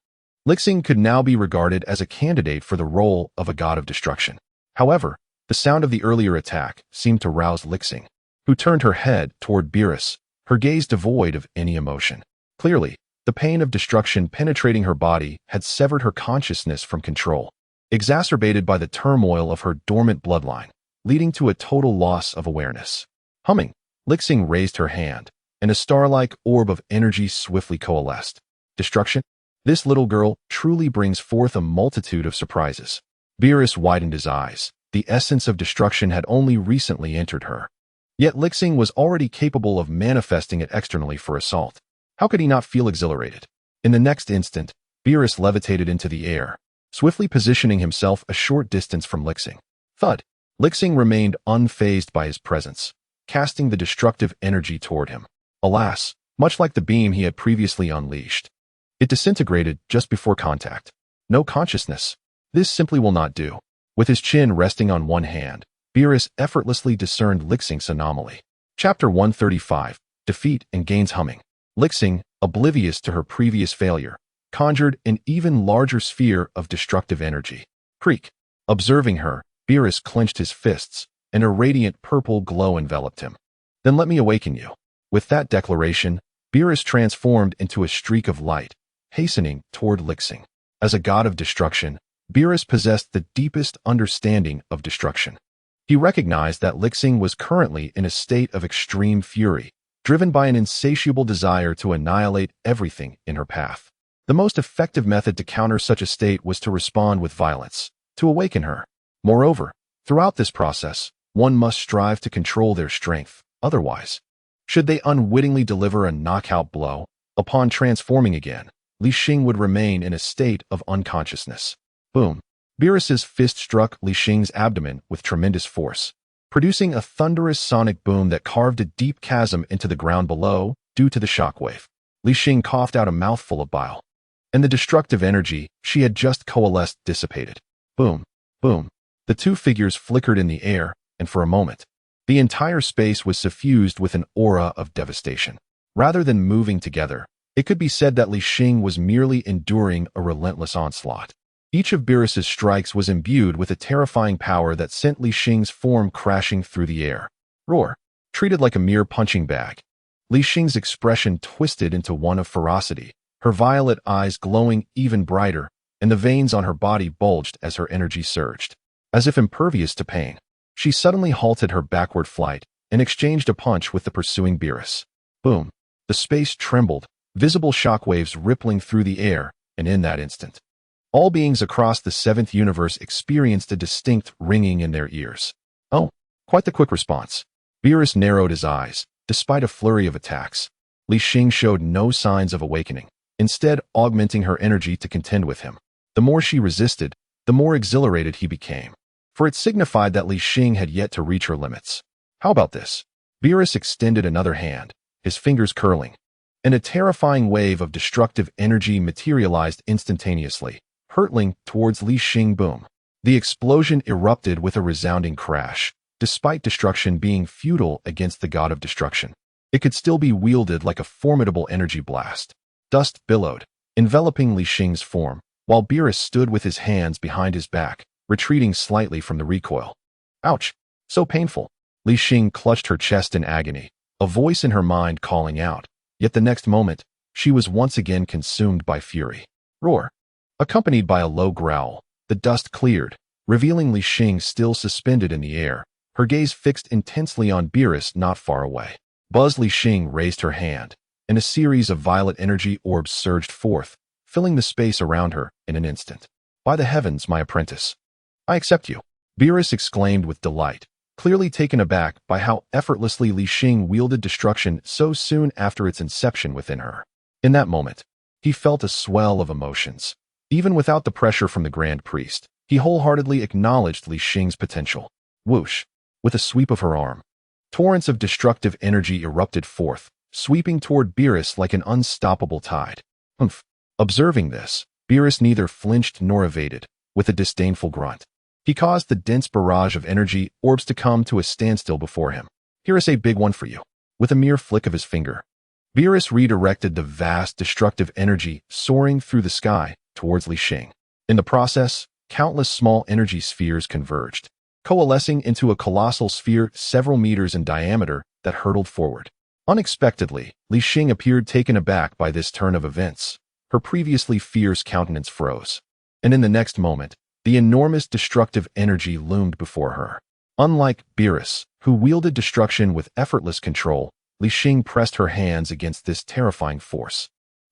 Li Xing could now be regarded as a candidate for the role of a god of destruction. However, the sound of the earlier attack seemed to rouse Li Xing, who turned her head toward Beerus, her gaze devoid of any emotion. Clearly, the pain of destruction penetrating her body had severed her consciousness from control, exacerbated by the turmoil of her dormant bloodline, leading to a total loss of awareness. Humming, Li Xing raised her hand, and a star-like orb of energy swiftly coalesced. Destruction? This little girl truly brings forth a multitude of surprises. Beerus widened his eyes. The essence of destruction had only recently entered her. Yet Li Xing was already capable of manifesting it externally for assault. How could he not feel exhilarated? In the next instant, Beerus levitated into the air, swiftly positioning himself a short distance from Li Xing. Thud! Li Xing remained unfazed by his presence, casting the destructive energy toward him. Alas, much like the beam he had previously unleashed, it disintegrated just before contact. No consciousness. This simply will not do. With his chin resting on one hand, Beerus effortlessly discerned Li Xing's anomaly. Chapter 135, Defeat and Gains Humming. Li Xing, oblivious to her previous failure, conjured an even larger sphere of destructive energy. Creak. Observing her, Beerus clenched his fists, and a radiant purple glow enveloped him. Then let me awaken you. With that declaration, Beerus transformed into a streak of light, hastening toward Li Xing. As a god of destruction, Beerus possessed the deepest understanding of destruction. He recognized that Li Xing was currently in a state of extreme fury, driven by an insatiable desire to annihilate everything in her path. The most effective method to counter such a state was to respond with violence, to awaken her. Moreover, throughout this process, one must strive to control their strength. Otherwise, should they unwittingly deliver a knockout blow, upon transforming again, Li Xing would remain in a state of unconsciousness. Boom! Beerus's fist struck Li Xing's abdomen with tremendous force, producing a thunderous sonic boom that carved a deep chasm into the ground below due to the shockwave. Li Xing coughed out a mouthful of bile, and the destructive energy she had just coalesced dissipated. Boom! Boom! The two figures flickered in the air, and for a moment, the entire space was suffused with an aura of devastation. Rather than moving together, it could be said that Li Xing was merely enduring a relentless onslaught. Each of Beerus's strikes was imbued with a terrifying power that sent Li Xing's form crashing through the air. Roar! Treated like a mere punching bag, Li Xing's expression twisted into one of ferocity, her violet eyes glowing even brighter, and the veins on her body bulged as her energy surged. As if impervious to pain, she suddenly halted her backward flight and exchanged a punch with the pursuing Beerus. Boom! The space trembled, visible shockwaves rippling through the air, and in that instant, all beings across the seventh universe experienced a distinct ringing in their ears. Oh, quite the quick response. Beerus narrowed his eyes. Despite a flurry of attacks, Li Xing showed no signs of awakening, instead augmenting her energy to contend with him. The more she resisted, the more exhilarated he became, for it signified that Li Xing had yet to reach her limits. How about this? Beerus extended another hand, his fingers curling, and a terrifying wave of destructive energy materialized instantaneously, hurtling towards Li Xing. Boom! The explosion erupted with a resounding crash. Despite destruction being futile against the god of destruction, it could still be wielded like a formidable energy blast. Dust billowed, enveloping Li Xing's form, while Beerus stood with his hands behind his back, retreating slightly from the recoil. Ouch! So painful! Li Xing clutched her chest in agony, a voice in her mind calling out. Yet the next moment, she was once again consumed by fury. Roar! Accompanied by a low growl, the dust cleared, revealing Li Xing still suspended in the air, her gaze fixed intensely on Beerus not far away. Buzz. Li Xing raised her hand, and a series of violet energy orbs surged forth, filling the space around her in an instant. By the heavens, my apprentice! I accept you! Beerus exclaimed with delight, clearly taken aback by how effortlessly Li Xing wielded destruction so soon after its inception within her. In that moment, he felt a swell of emotions. Even without the pressure from the Grand Priest, he wholeheartedly acknowledged Li Xing's potential. Whoosh! With a sweep of her arm, torrents of destructive energy erupted forth, sweeping toward Beerus like an unstoppable tide. Humph! Observing this, Beerus neither flinched nor evaded. With a disdainful grunt, he caused the dense barrage of energy orbs to come to a standstill before him. Here is a big one for you. With a mere flick of his finger, Beerus redirected the vast destructive energy soaring through the sky towards Li Xing. In the process, countless small energy spheres converged, coalescing into a colossal sphere several meters in diameter that hurtled forward. Unexpectedly, Li Xing appeared taken aback by this turn of events. Her previously fierce countenance froze, and in the next moment, the enormous destructive energy loomed before her. Unlike Beerus, who wielded destruction with effortless control, Li Xing pressed her hands against this terrifying force.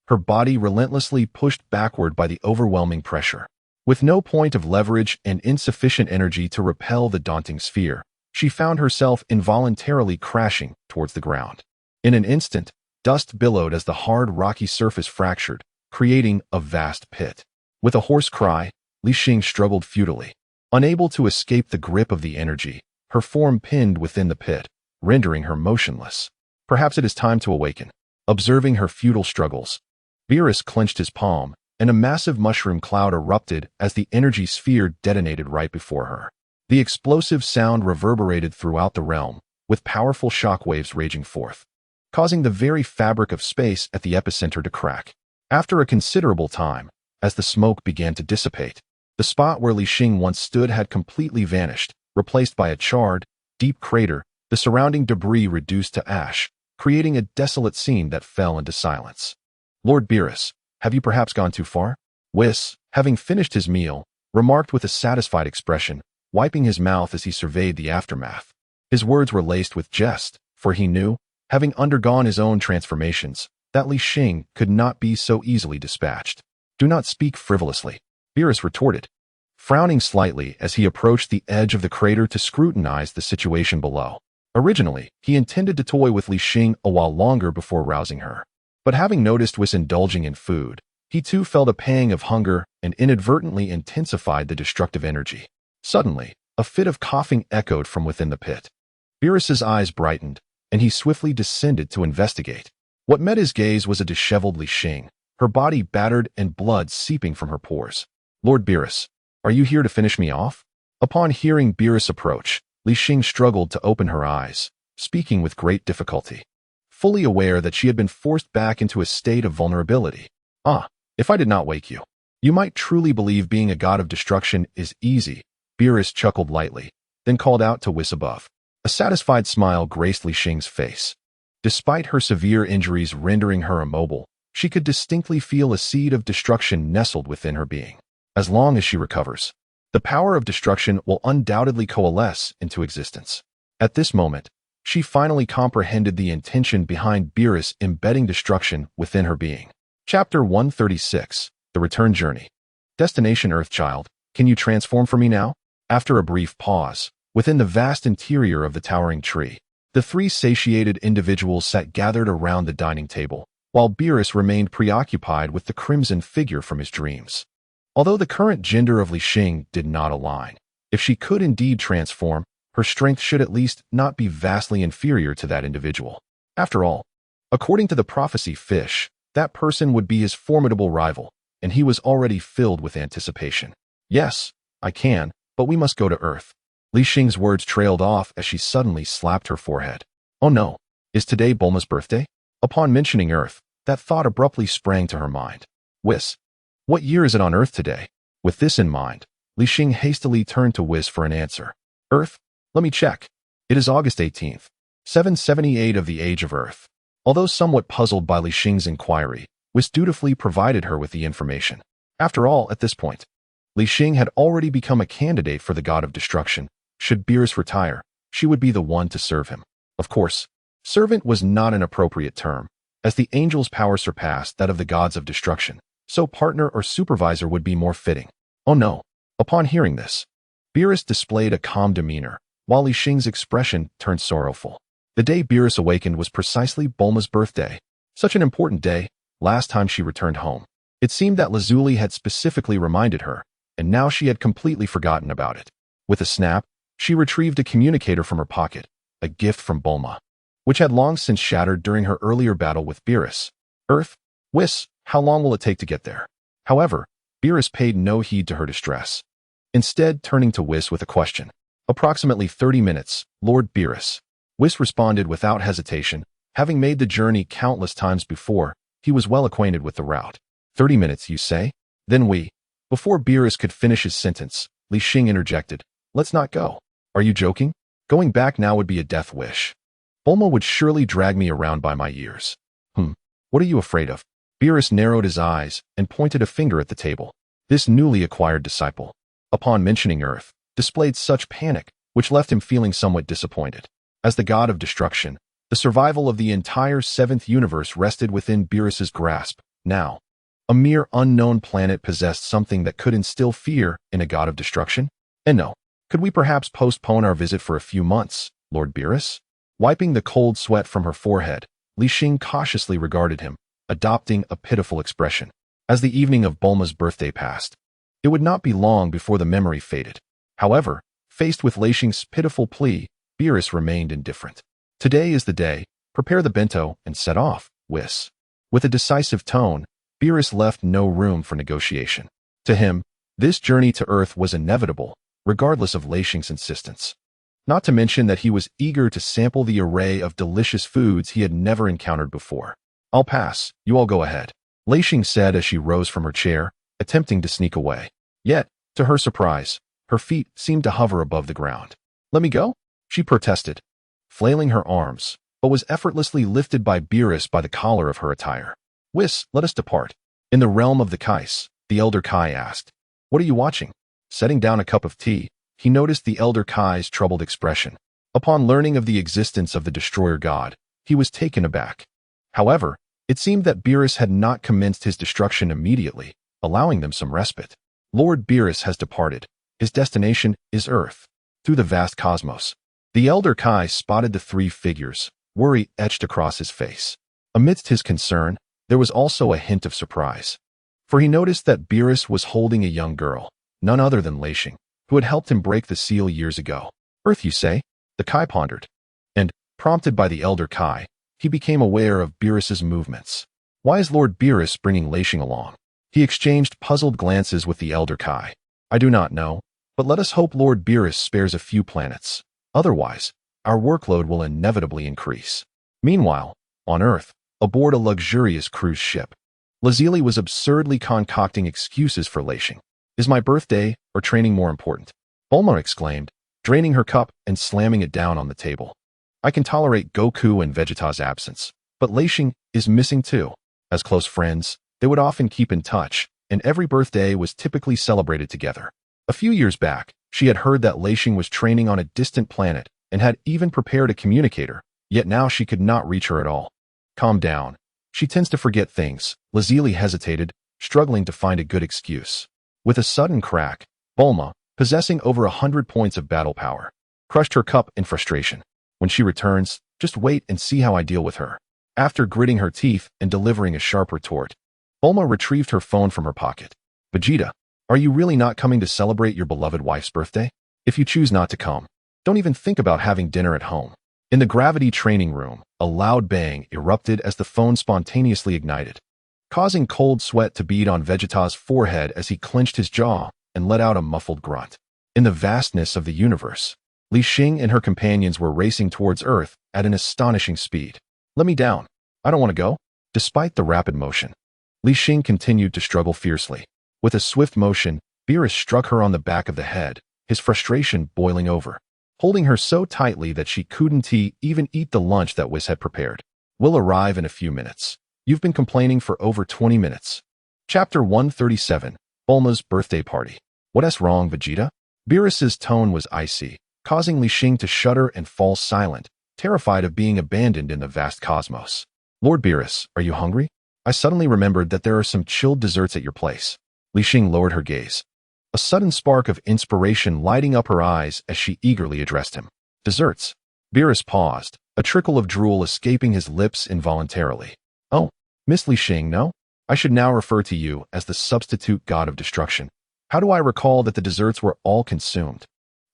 Her body relentlessly pushed backward by the overwhelming pressure. With no point of leverage and insufficient energy to repel the daunting sphere, she found herself involuntarily crashing towards the ground. In an instant, dust billowed as the hard, rocky surface fractured, creating a vast pit. With a hoarse cry, Li Xing struggled futilely. Unable to escape the grip of the energy, her form pinned within the pit, rendering her motionless. Perhaps it is time to awaken. Observing her futile struggles, Beerus clenched his palm, and a massive mushroom cloud erupted as the energy sphere detonated right before her. The explosive sound reverberated throughout the realm, with powerful shockwaves raging forth, causing the very fabric of space at the epicenter to crack. After a considerable time, as the smoke began to dissipate, the spot where Li Xing once stood had completely vanished, replaced by a charred, deep crater, the surrounding debris reduced to ash, creating a desolate scene that fell into silence. Lord Beerus, have you perhaps gone too far? Whis, having finished his meal, remarked with a satisfied expression, wiping his mouth as he surveyed the aftermath. His words were laced with jest, for he knew, having undergone his own transformations, that Li Xing could not be so easily dispatched. "Do not speak frivolously," Beerus retorted, frowning slightly as he approached the edge of the crater to scrutinize the situation below. Originally, he intended to toy with Li Xing a while longer before rousing her. But having noticed Whis indulging in food, he too felt a pang of hunger and inadvertently intensified the destructive energy. Suddenly, a fit of coughing echoed from within the pit. Beerus's eyes brightened, and he swiftly descended to investigate. What met his gaze was a disheveled Li Xing, her body battered and blood seeping from her pores. "Lord Beerus, are you here to finish me off?" Upon hearing Beerus approach, Li Xing struggled to open her eyes, speaking with great difficulty, fully aware that she had been forced back into a state of vulnerability. "Ah, if I did not wake you, you might truly believe being a god of destruction is easy," Beerus chuckled lightly, then called out to Whis above. A satisfied smile graced Li Xing's face. Despite her severe injuries rendering her immobile, she could distinctly feel a seed of destruction nestled within her being. As long as she recovers, the power of destruction will undoubtedly coalesce into existence. At this moment, she finally comprehended the intention behind Beerus embedding destruction within her being. Chapter 136, The Return Journey. Destination Earthchild, can you transform for me now? After a brief pause, within the vast interior of the towering tree, the three satiated individuals sat gathered around the dining table, while Beerus remained preoccupied with the crimson figure from his dreams. Although the current gender of Li Xing did not align, if she could indeed transform, her strength should at least not be vastly inferior to that individual. After all, according to the prophecy Fish, that person would be his formidable rival, and he was already filled with anticipation. "Yes, I can, but we must go to Earth." Li Xing's words trailed off as she suddenly slapped her forehead. "Oh no, is today Bulma's birthday?" Upon mentioning Earth, that thought abruptly sprang to her mind. "Whis, what year is it on Earth today?" With this in mind, Li Xing hastily turned to Whis for an answer. "Earth? Let me check. It is August 18th, 778 of the Age of Earth." Although somewhat puzzled by Li Xing's inquiry, Whis dutifully provided her with the information. After all, at this point, Li Xing had already become a candidate for the god of destruction. Should Beerus retire, she would be the one to serve him. Of course, servant was not an appropriate term, as the angel's power surpassed that of the gods of destruction, so partner or supervisor would be more fitting. Oh no. Upon hearing this, Beerus displayed a calm demeanor, while Li Xing's expression turned sorrowful. The day Beerus awakened was precisely Bulma's birthday. Such an important day, last time she returned home. It seemed that Lazuli had specifically reminded her, and now she had completely forgotten about it. With a snap, she retrieved a communicator from her pocket, a gift from Bulma, which had long since shattered during her earlier battle with Beerus. "Earth? Whis, how long will it take to get there?" However, Beerus paid no heed to her distress, instead turning to Whis with a question. "Approximately 30 minutes, Lord Beerus." Whis responded without hesitation. Having made the journey countless times before, he was well acquainted with the route. 30 minutes, you say? Then Before Beerus could finish his sentence, Li Xing interjected. "Let's not go." "Are you joking? Going back now would be a death wish. Bulma would surely drag me around by my ears." What are you afraid of?" Beerus narrowed his eyes and pointed a finger at the table. This newly acquired disciple, upon mentioning Earth, displayed such panic, which left him feeling somewhat disappointed. As the god of destruction, the survival of the entire seventh universe rested within Beerus's grasp. Now, a mere unknown planet possessed something that could instill fear in a god of destruction? And no, could we perhaps postpone our visit for a few months, Lord Beerus? Wiping the cold sweat from her forehead, Li Xing cautiously regarded him, adopting a pitiful expression. As the evening of Bulma's birthday passed, it would not be long before the memory faded. However, faced with Li Xing's pitiful plea, Beerus remained indifferent. "Today is the day. Prepare the bento and set off, Whis." With a decisive tone, Beerus left no room for negotiation. To him, this journey to Earth was inevitable, regardless of Li Xing's insistence. Not to mention that he was eager to sample the array of delicious foods he had never encountered before. "I'll pass, you all go ahead," Li Xing said as she rose from her chair, attempting to sneak away. Yet, to her surprise, her feet seemed to hover above the ground. "Let me go?" she protested, flailing her arms, but was effortlessly lifted by Beerus by the collar of her attire. "Whis, let us depart." In the realm of the Kais, the elder Kai asked, "What are you watching?" Setting down a cup of tea, he noticed the Elder Kai's troubled expression. Upon learning of the existence of the destroyer god, he was taken aback. However, it seemed that Beerus had not commenced his destruction immediately, allowing them some respite. Lord Beerus has departed. His destination is Earth. Through the vast cosmos. The Elder Kai spotted the three figures, worry etched across his face. Amidst his concern, there was also a hint of surprise. For he noticed that Beerus was holding a young girl, none other than Li Xing, who had helped him break the seal years ago. Earth, you say? The Kai pondered. And, prompted by the Elder Kai, he became aware of Beerus's movements. Why is Lord Beerus bringing Li Xing along? He exchanged puzzled glances with the Elder Kai. I do not know, but let us hope Lord Beerus spares a few planets. Otherwise, our workload will inevitably increase. Meanwhile, on Earth, aboard a luxurious cruise ship, Lazuli was absurdly concocting excuses for Li Xing. Is my birthday or training more important? Bulma exclaimed, draining her cup and slamming it down on the table. I can tolerate Goku and Vegeta's absence, but Li Xing is missing too. As close friends, they would often keep in touch, and every birthday was typically celebrated together. A few years back, she had heard that Li Xing was training on a distant planet and had even prepared a communicator, yet now she could not reach her at all. Calm down. She tends to forget things. Lazuli hesitated, struggling to find a good excuse. With a sudden crack, Bulma, possessing over 100 points of battle power, crushed her cup in frustration. When she returns, just wait and see how I deal with her. After gritting her teeth and delivering a sharp retort, Bulma retrieved her phone from her pocket. Vegeta, are you really not coming to celebrate your beloved wife's birthday? If you choose not to come, don't even think about having dinner at home. In the gravity training room, a loud bang erupted as the phone spontaneously ignited, causing cold sweat to bead on Vegeta's forehead as he clenched his jaw and let out a muffled grunt. In the vastness of the universe, Li Xing and her companions were racing towards Earth at an astonishing speed. Let me down. I don't want to go. Despite the rapid motion, Li Xing continued to struggle fiercely. With a swift motion, Beerus struck her on the back of the head, his frustration boiling over, holding her so tightly that she couldn't even eat the lunch that Whis had prepared. We'll arrive in a few minutes. You've been complaining for over 20 minutes. Chapter 137, Bulma's Birthday Party. What's wrong, Vegeta? Beerus's tone was icy, causing Li Xing to shudder and fall silent, terrified of being abandoned in the vast cosmos. Lord Beerus, are you hungry? I suddenly remembered that there are some chilled desserts at your place. Li Xing lowered her gaze, a sudden spark of inspiration lighting up her eyes as she eagerly addressed him. Desserts? Beerus paused, a trickle of drool escaping his lips involuntarily. Oh, Miss Li Xing, no? I should now refer to you as the substitute god of destruction. How do I recall that the desserts were all consumed?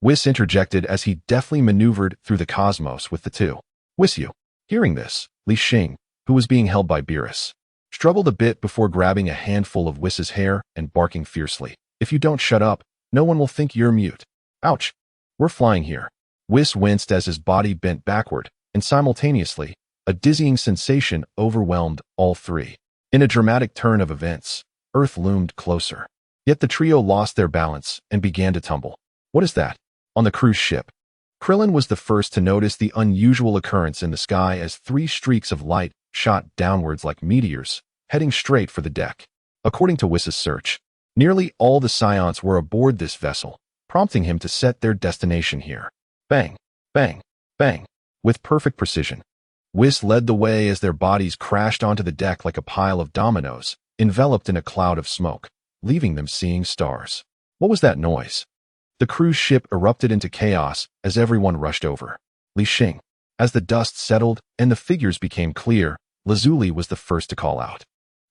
Whis interjected as he deftly maneuvered through the cosmos with the two. Whis you. Hearing this, Li Xing, who was being held by Beerus, struggled a bit before grabbing a handful of Whis's hair and barking fiercely. If you don't shut up, no one will think you're mute. Ouch. We're flying here. Whis winced as his body bent backward, and simultaneously, a dizzying sensation overwhelmed all three. In a dramatic turn of events, Earth loomed closer. Yet the trio lost their balance and began to tumble. What is that? On the cruise ship, Krillin was the first to notice the unusual occurrence in the sky as three streaks of light shot downwards like meteors, heading straight for the deck. According to Whis's search, nearly all the Saiyans were aboard this vessel, prompting him to set their destination here. Bang, bang, bang. With perfect precision, Whis led the way as their bodies crashed onto the deck like a pile of dominoes, enveloped in a cloud of smoke, leaving them seeing stars. What was that noise? The cruise ship erupted into chaos as everyone rushed over. Li Xing. As the dust settled and the figures became clear, Lazuli was the first to call out.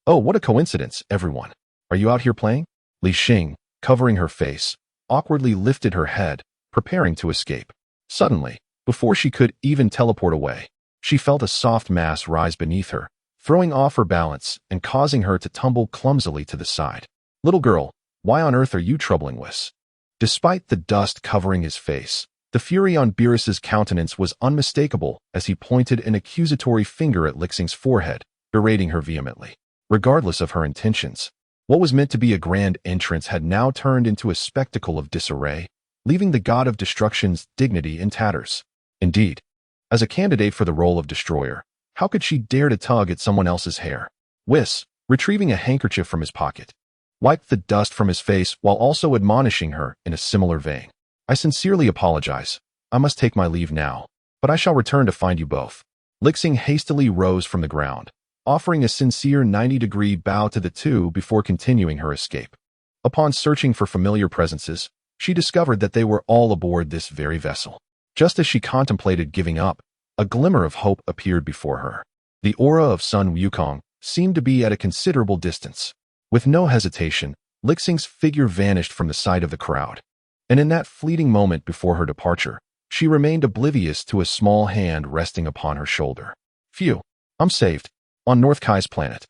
Oh, what a coincidence, everyone. Are you out here playing? Li Xing, covering her face, awkwardly lifted her head, preparing to escape. Suddenly, before she could even teleport away, she felt a soft mass rise beneath her, throwing off her balance and causing her to tumble clumsily to the side. Little girl, why on earth are you troubling Whis? Despite the dust covering his face, the fury on Beerus's countenance was unmistakable as he pointed an accusatory finger at Li Xing's forehead, berating her vehemently. Regardless of her intentions, what was meant to be a grand entrance had now turned into a spectacle of disarray, leaving the god of destruction's dignity in tatters. Indeed, as a candidate for the role of destroyer, how could she dare to tug at someone else's hair? Whis, retrieving a handkerchief from his pocket, wiped the dust from his face while also admonishing her in a similar vein. I sincerely apologize. I must take my leave now, but I shall return to find you both. Li Xing hastily rose from the ground, offering a sincere 90-degree bow to the two before continuing her escape. Upon searching for familiar presences, she discovered that they were all aboard this very vessel. Just as she contemplated giving up, a glimmer of hope appeared before her. The aura of Sun Wukong seemed to be at a considerable distance. With no hesitation, Li Xing's figure vanished from the sight of the crowd. And in that fleeting moment before her departure, she remained oblivious to a small hand resting upon her shoulder. Phew, I'm saved. On North Kai's planet.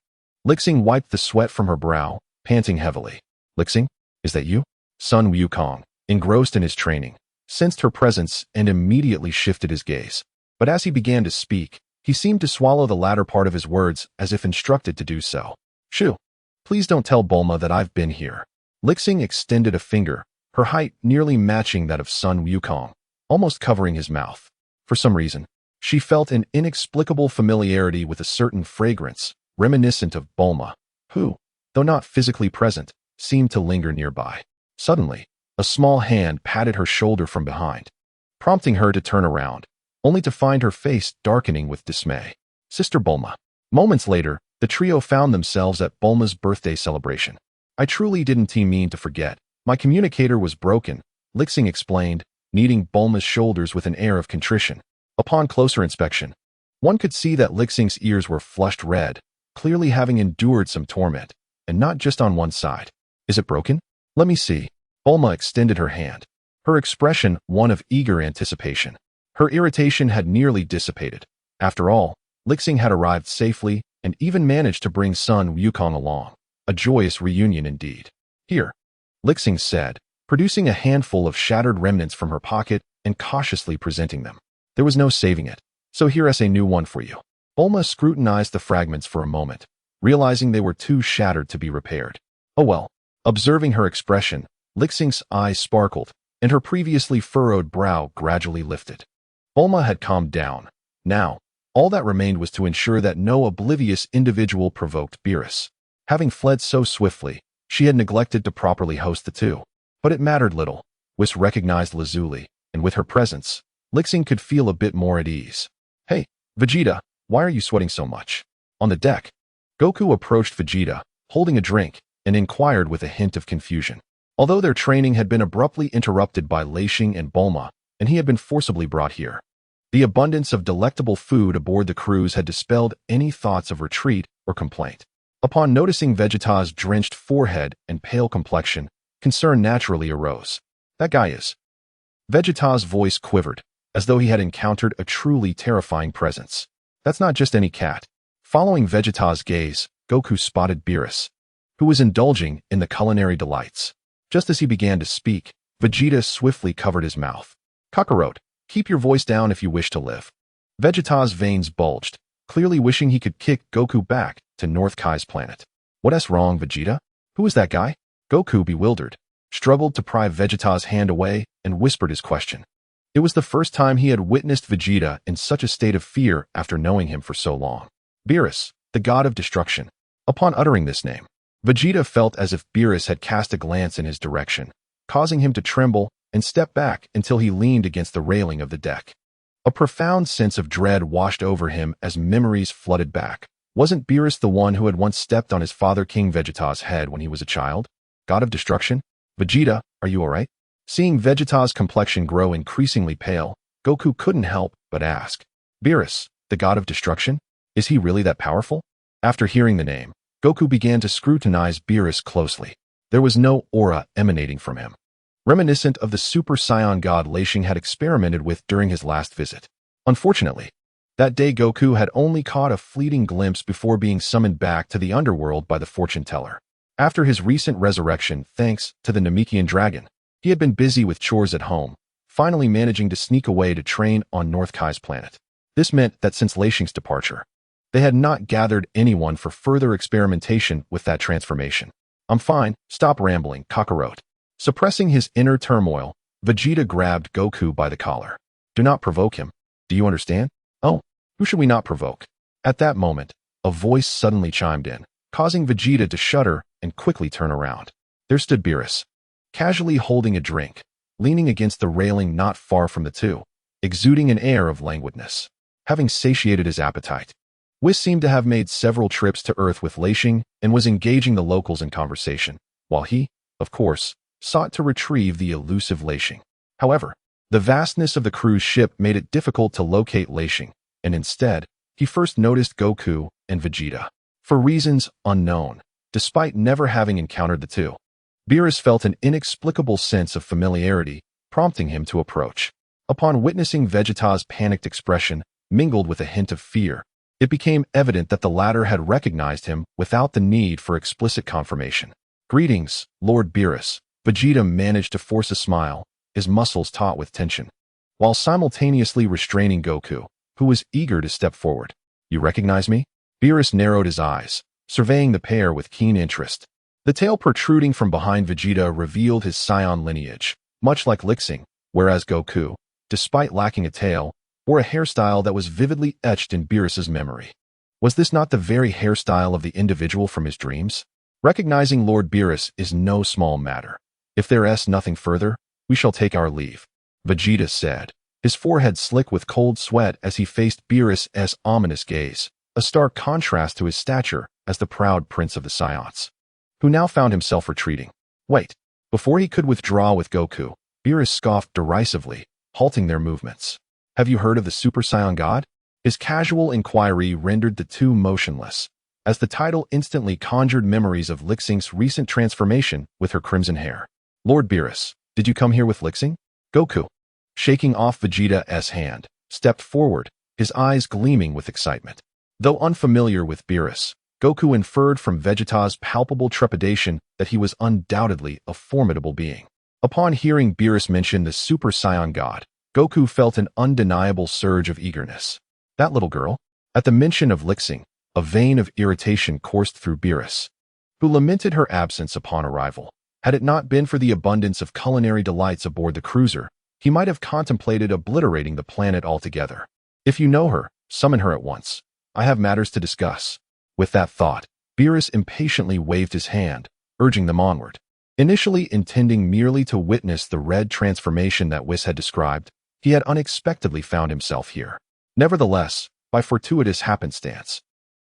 Li Xing wiped the sweat from her brow, panting heavily. Li Xing, is that you? Sun Wukong, engrossed in his training, sensed her presence and immediately shifted his gaze. But as he began to speak, he seemed to swallow the latter part of his words as if instructed to do so. Shoo, please don't tell Bulma that I've been here. Li Xing extended a finger, her height nearly matching that of Sun Wukong, almost covering his mouth. For some reason, she felt an inexplicable familiarity with a certain fragrance, reminiscent of Bulma, who, though not physically present, seemed to linger nearby. Suddenly, a small hand patted her shoulder from behind, prompting her to turn around, only to find her face darkening with dismay. Sister Bulma. Moments later, the trio found themselves at Bulma's birthday celebration. I truly didn't mean to forget. My communicator was broken, Li Xing explained, kneading Bulma's shoulders with an air of contrition. Upon closer inspection, one could see that Li Xing's ears were flushed red, clearly having endured some torment, and not just on one side. Is it broken? Let me see. Bulma extended her hand, her expression one of eager anticipation. Her irritation had nearly dissipated. After all, Li Xing had arrived safely and even managed to bring Sun Wukong along. A joyous reunion indeed. Here, Li Xing said, producing a handful of shattered remnants from her pocket and cautiously presenting them. There was no saving it, so here's a new one for you. Bulma scrutinized the fragments for a moment, realizing they were too shattered to be repaired. Oh well. Observing her expression, Li Xing's eyes sparkled, and her previously furrowed brow gradually lifted. Bulma had calmed down. Now, all that remained was to ensure that no oblivious individual provoked Beerus. Having fled so swiftly, she had neglected to properly host the two. But it mattered little. Whis recognized Lazuli, and with her presence, Li Xing could feel a bit more at ease. Hey, Vegeta, why are you sweating so much? On the deck, Goku approached Vegeta, holding a drink, and inquired with a hint of confusion. Although their training had been abruptly interrupted by Li Xing and Bulma, and he had been forcibly brought here, the abundance of delectable food aboard the cruise had dispelled any thoughts of retreat or complaint. Upon noticing Vegeta's drenched forehead and pale complexion, concern naturally arose. That guy is. Vegeta's voice quivered, as though he had encountered a truly terrifying presence. That's not just any cat. Following Vegeta's gaze, Goku spotted Beerus, who was indulging in the culinary delights. Just as he began to speak, Vegeta swiftly covered his mouth. Kakarot, keep your voice down if you wish to live. Vegeta's veins bulged, clearly wishing he could kick Goku back to North Kai's planet. What's wrong, Vegeta? Who is that guy? Goku, bewildered, struggled to pry Vegeta's hand away and whispered his question. It was the first time he had witnessed Vegeta in such a state of fear after knowing him for so long. Beerus, the god of destruction. Upon uttering this name, Vegeta felt as if Beerus had cast a glance in his direction, causing him to tremble and step back until he leaned against the railing of the deck. A profound sense of dread washed over him as memories flooded back. Wasn't Beerus the one who had once stepped on his father King Vegeta's head when he was a child? God of destruction? Vegeta, are you alright? Seeing Vegeta's complexion grow increasingly pale, Goku couldn't help but ask. Beerus, the god of destruction? Is he really that powerful? After hearing the name, Goku began to scrutinize Beerus closely. There was no aura emanating from him, reminiscent of the super scion god Li Xing had experimented with during his last visit. Unfortunately, that day Goku had only caught a fleeting glimpse before being summoned back to the underworld by the fortune teller. After his recent resurrection, thanks to the Namekian dragon, he had been busy with chores at home, finally managing to sneak away to train on North Kai's planet. This meant that since Li Xing's departure, they had not gathered anyone for further experimentation with that transformation. I'm fine, stop rambling, Kakarot. Suppressing his inner turmoil, Vegeta grabbed Goku by the collar. Do not provoke him. Do you understand? Oh, who should we not provoke? At that moment, a voice suddenly chimed in, causing Vegeta to shudder and quickly turn around. There stood Beerus, casually holding a drink, leaning against the railing not far from the two, exuding an air of languidness. Having satiated his appetite, Whis seemed to have made several trips to Earth with Li Xing and was engaging the locals in conversation, while he, of course, sought to retrieve the elusive Li Xing. However, the vastness of the cruise ship made it difficult to locate Li Xing, and instead, he first noticed Goku and Vegeta. For reasons unknown, despite never having encountered the two, Beerus felt an inexplicable sense of familiarity, prompting him to approach. Upon witnessing Vegeta's panicked expression, mingled with a hint of fear, it became evident that the latter had recognized him without the need for explicit confirmation. "Greetings, Lord Beerus." Vegeta managed to force a smile, his muscles taut with tension, while simultaneously restraining Goku, who was eager to step forward. "You recognize me?" Beerus narrowed his eyes, surveying the pair with keen interest. The tail protruding from behind Vegeta revealed his scion lineage, much like Li Xing, whereas Goku, despite lacking a tail, wore a hairstyle that was vividly etched in Beerus's memory. Was this not the very hairstyle of the individual from his dreams? Recognizing Lord Beerus is no small matter. If there is nothing further, we shall take our leave, Vegeta said, his forehead slick with cold sweat as he faced Beerus's ominous gaze, a stark contrast to his stature as the proud prince of the Saiyans, who now found himself retreating. Wait. Before he could withdraw with Goku, Beerus scoffed derisively, halting their movements. "Have you heard of the Super Saiyan God?" His casual inquiry rendered the two motionless, as the title instantly conjured memories of Li Xing's recent transformation with her crimson hair. "Lord Beerus, did you come here with Li Xing?" Goku, shaking off Vegeta's hand, stepped forward, his eyes gleaming with excitement. Though unfamiliar with Beerus, Goku inferred from Vegeta's palpable trepidation that he was undoubtedly a formidable being. Upon hearing Beerus mention the Super Saiyan God, Goku felt an undeniable surge of eagerness. That little girl? At the mention of Li Xing, a vein of irritation coursed through Beerus, who lamented her absence upon arrival. Had it not been for the abundance of culinary delights aboard the cruiser, he might have contemplated obliterating the planet altogether. "If you know her, summon her at once. I have matters to discuss." With that thought, Beerus impatiently waved his hand, urging them onward. Initially intending merely to witness the red transformation that Whis had described, he had unexpectedly found himself here. Nevertheless, by fortuitous happenstance,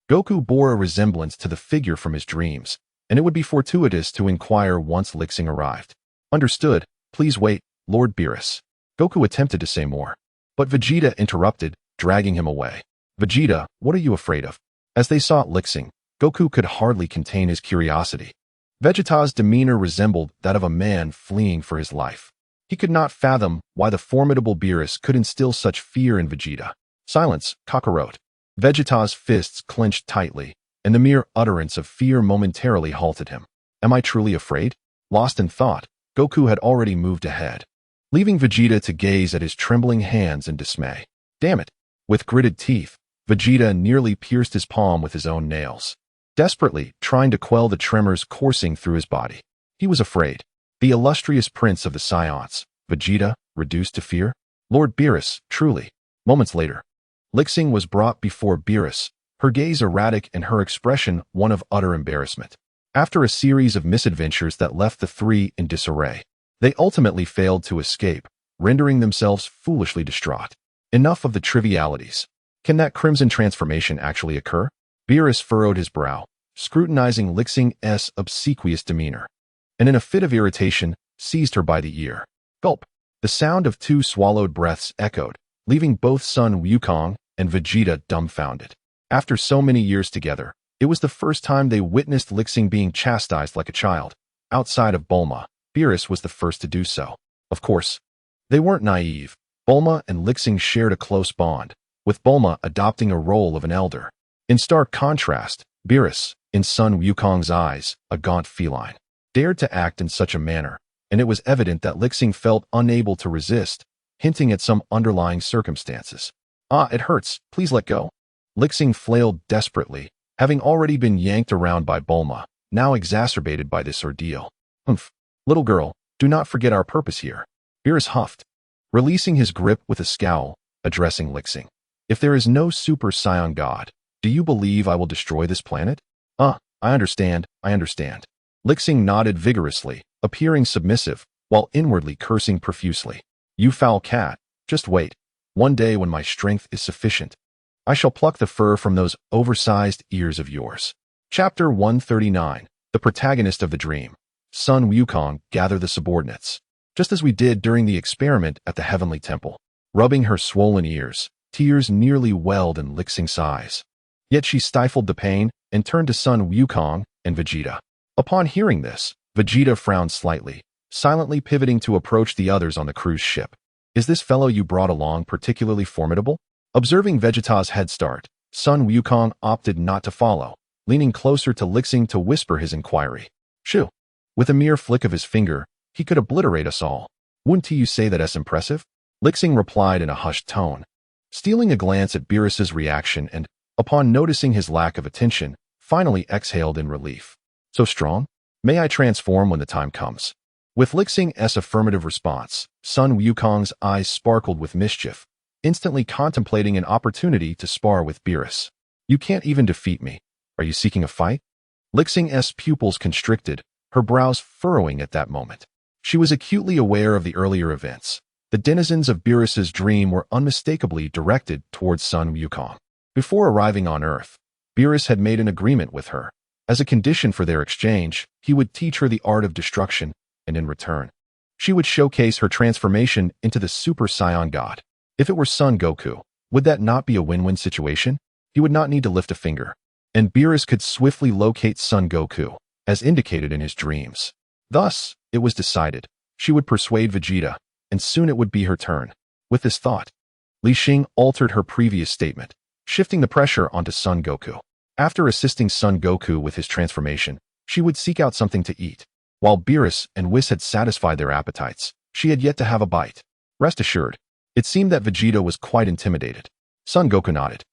Goku bore a resemblance to the figure from his dreams, and it would be fortuitous to inquire once Li Xing arrived. "Understood. Please wait, Lord Beerus." Goku attempted to say more, but Vegeta interrupted, dragging him away. "Vegeta, what are you afraid of?" As they sought Li Xing, Goku could hardly contain his curiosity. Vegeta's demeanor resembled that of a man fleeing for his life. He could not fathom why the formidable Beerus could instill such fear in Vegeta. "Silence, Kakarot." Vegeta's fists clenched tightly, and the mere utterance of fear momentarily halted him. "Am I truly afraid?" Lost in thought, Goku had already moved ahead, leaving Vegeta to gaze at his trembling hands in dismay. "Damn it!" With gritted teeth, Vegeta nearly pierced his palm with his own nails, desperately trying to quell the tremors coursing through his body. He was afraid. The illustrious prince of the Saiyans, Vegeta, reduced to fear? Lord Beerus, truly. Moments later, Li Xing was brought before Beerus, her gaze erratic and her expression one of utter embarrassment. After a series of misadventures that left the three in disarray, they ultimately failed to escape, rendering themselves foolishly distraught. Enough of the trivialities. Can that crimson transformation actually occur? Beerus furrowed his brow, scrutinizing Li Xing's obsequious demeanor, and in a fit of irritation, seized her by the ear. Gulp! The sound of two swallowed breaths echoed, leaving both Sun Wukong and Vegeta dumbfounded. After so many years together, it was the first time they witnessed Li Xing being chastised like a child. Outside of Bulma, Beerus was the first to do so. Of course, they weren't naive. Bulma and Li Xing shared a close bond, with Bulma adopting a role of an elder. In stark contrast, Beerus, in Sun Wukong's eyes, a gaunt feline, dared to act in such a manner, and it was evident that Li Xing felt unable to resist, hinting at some underlying circumstances. "Ah, it hurts, please let go." Li Xing flailed desperately, having already been yanked around by Bulma, now exacerbated by this ordeal. "Humph. Little girl, do not forget our purpose here." Beerus huffed, releasing his grip with a scowl, addressing Li Xing. "If there is no Super Saiyan God, do you believe I will destroy this planet?" I understand. Li Xing nodded vigorously, appearing submissive, while inwardly cursing profusely. "You foul cat, just wait. One day when my strength is sufficient, I shall pluck the fur from those oversized ears of yours." Chapter 139. The protagonist of the dream. Sun Wukong, gather the subordinates. Just as we did during the experiment at the Heavenly Temple. Rubbing her swollen ears, tears nearly welled in Li Xing's eyes. Yet she stifled the pain and turned to Sun Wukong and Vegeta. Upon hearing this, Vegeta frowned slightly, silently pivoting to approach the others on the cruise ship. "Is this fellow you brought along particularly formidable?" Observing Vegeta's head start, Sun Wukong opted not to follow, leaning closer to Li Xing to whisper his inquiry. "Shoo." With a mere flick of his finger, he could obliterate us all. "Wouldn't you say that's impressive?" Li Xing replied in a hushed tone, stealing a glance at Beerus's reaction and, upon noticing his lack of attention, finally exhaled in relief. "So strong? May I transform when the time comes?" With Li Xing's affirmative response, Sun Wukong's eyes sparkled with mischief, instantly contemplating an opportunity to spar with Beerus. "You can't even defeat me. Are you seeking a fight?" Li Xing's pupils constricted, her brows furrowing at that moment. She was acutely aware of the earlier events. The denizens of Beerus's dream were unmistakably directed towards Sun Wukong. Before arriving on Earth, Beerus had made an agreement with her. As a condition for their exchange, he would teach her the art of destruction, and in return, she would showcase her transformation into the Super Saiyan God. If it were Son Goku, would that not be a win-win situation? He would not need to lift a finger, and Beerus could swiftly locate Son Goku, as indicated in his dreams. Thus, it was decided, she would persuade Vegeta, and soon it would be her turn. With this thought, Li Xing altered her previous statement, shifting the pressure onto Son Goku. After assisting Son Goku with his transformation, she would seek out something to eat. While Beerus and Whis had satisfied their appetites, she had yet to have a bite. Rest assured, it seemed that Vegeta was quite intimidated. Son Goku nodded,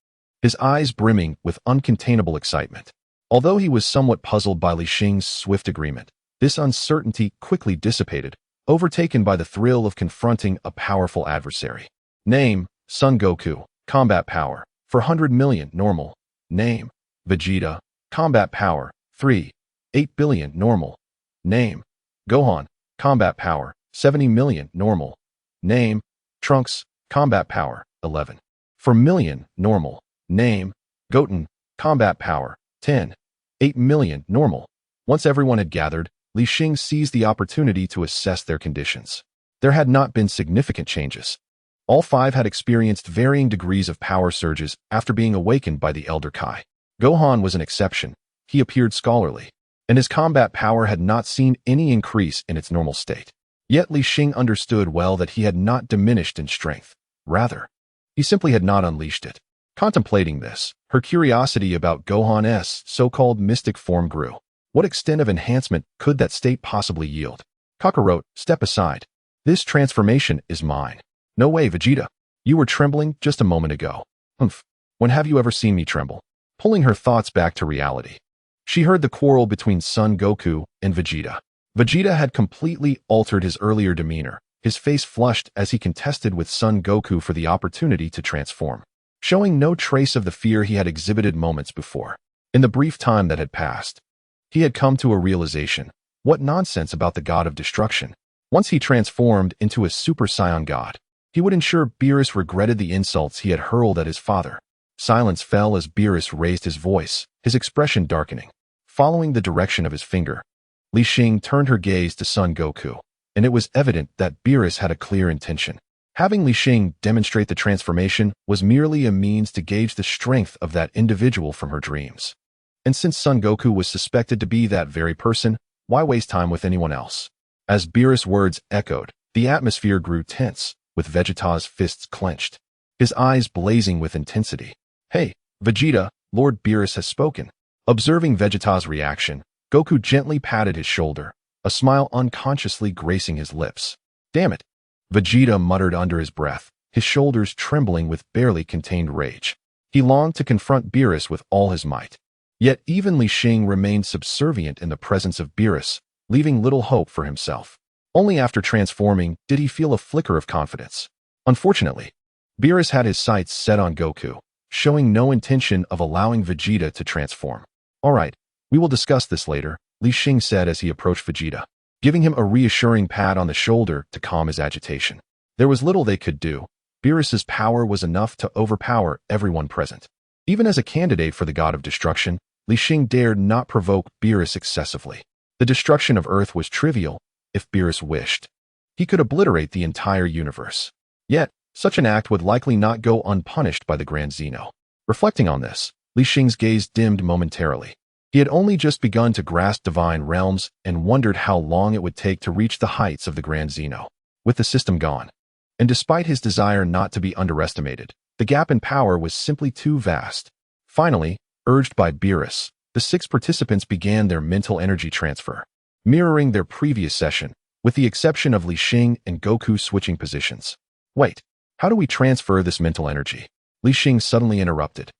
his eyes brimming with uncontainable excitement. Although he was somewhat puzzled by Li Xing's swift agreement, this uncertainty quickly dissipated, overtaken by the thrill of confronting a powerful adversary. Name, Son Goku. Combat power, 400 million normal. Name, Vegeta. Combat power, 8 billion normal. Name, Gohan. Combat power, 70 million normal. Name, Trunks. Combat power, 11 million normal. Name, Goten. Combat power, 8 million normal. Once everyone had gathered, Li Xing seized the opportunity to assess their conditions. There had not been significant changes. All five had experienced varying degrees of power surges after being awakened by the Elder Kai. Gohan was an exception. He appeared scholarly, and his combat power had not seen any increase in its normal state. Yet Li Xing understood well that he had not diminished in strength. Rather, he simply had not unleashed it. Contemplating this, her curiosity about Gohan's so-called mystic form grew. What extent of enhancement could that state possibly yield? Kakarot, step aside. This transformation is mine. No way, Vegeta. You were trembling just a moment ago. Humph. When have you ever seen me tremble? Pulling her thoughts back to reality, she heard the quarrel between Son Goku and Vegeta. Vegeta had completely altered his earlier demeanor, his face flushed as he contested with Son Goku for the opportunity to transform, showing no trace of the fear he had exhibited moments before. In the brief time that had passed, he had come to a realization. What nonsense about the god of destruction. Once he transformed into a Super Saiyan god, he would ensure Beerus regretted the insults he had hurled at his father. Silence fell as Beerus raised his voice, his expression darkening. Following the direction of his finger, Li Xing turned her gaze to Son Goku, and it was evident that Beerus had a clear intention. Having Li Xing demonstrate the transformation was merely a means to gauge the strength of that individual from her dreams. And since Son Goku was suspected to be that very person, why waste time with anyone else? As Beerus' words echoed, the atmosphere grew tense, with Vegeta's fists clenched, his eyes blazing with intensity. Hey, Vegeta, Lord Beerus has spoken. Observing Vegeta's reaction, Goku gently patted his shoulder, a smile unconsciously gracing his lips. Damn it, Vegeta muttered under his breath, his shoulders trembling with barely contained rage. He longed to confront Beerus with all his might. Yet even Li Xing remained subservient in the presence of Beerus, leaving little hope for himself. Only after transforming did he feel a flicker of confidence. Unfortunately, Beerus had his sights set on Goku, showing no intention of allowing Vegeta to transform. All right, we will discuss this later, Li Xing said as he approached Vegeta. giving him a reassuring pat on the shoulder to calm his agitation. There was little they could do. Beerus's power was enough to overpower everyone present. Even as a candidate for the god of destruction, Li Xing dared not provoke Beerus excessively. The destruction of Earth was trivial if Beerus wished. He could obliterate the entire universe. Yet, such an act would likely not go unpunished by the Grand Zeno. Reflecting on this, Li Xing's gaze dimmed momentarily. He had only just begun to grasp divine realms and wondered how long it would take to reach the heights of the Grand Zeno. With the system gone, and despite his desire not to be underestimated, the gap in power was simply too vast. Finally, urged by Beerus, the 6 participants began their mental energy transfer, mirroring their previous session, with the exception of Li Xing and Goku switching positions. Wait, how do we transfer this mental energy? Li Xing suddenly interrupted,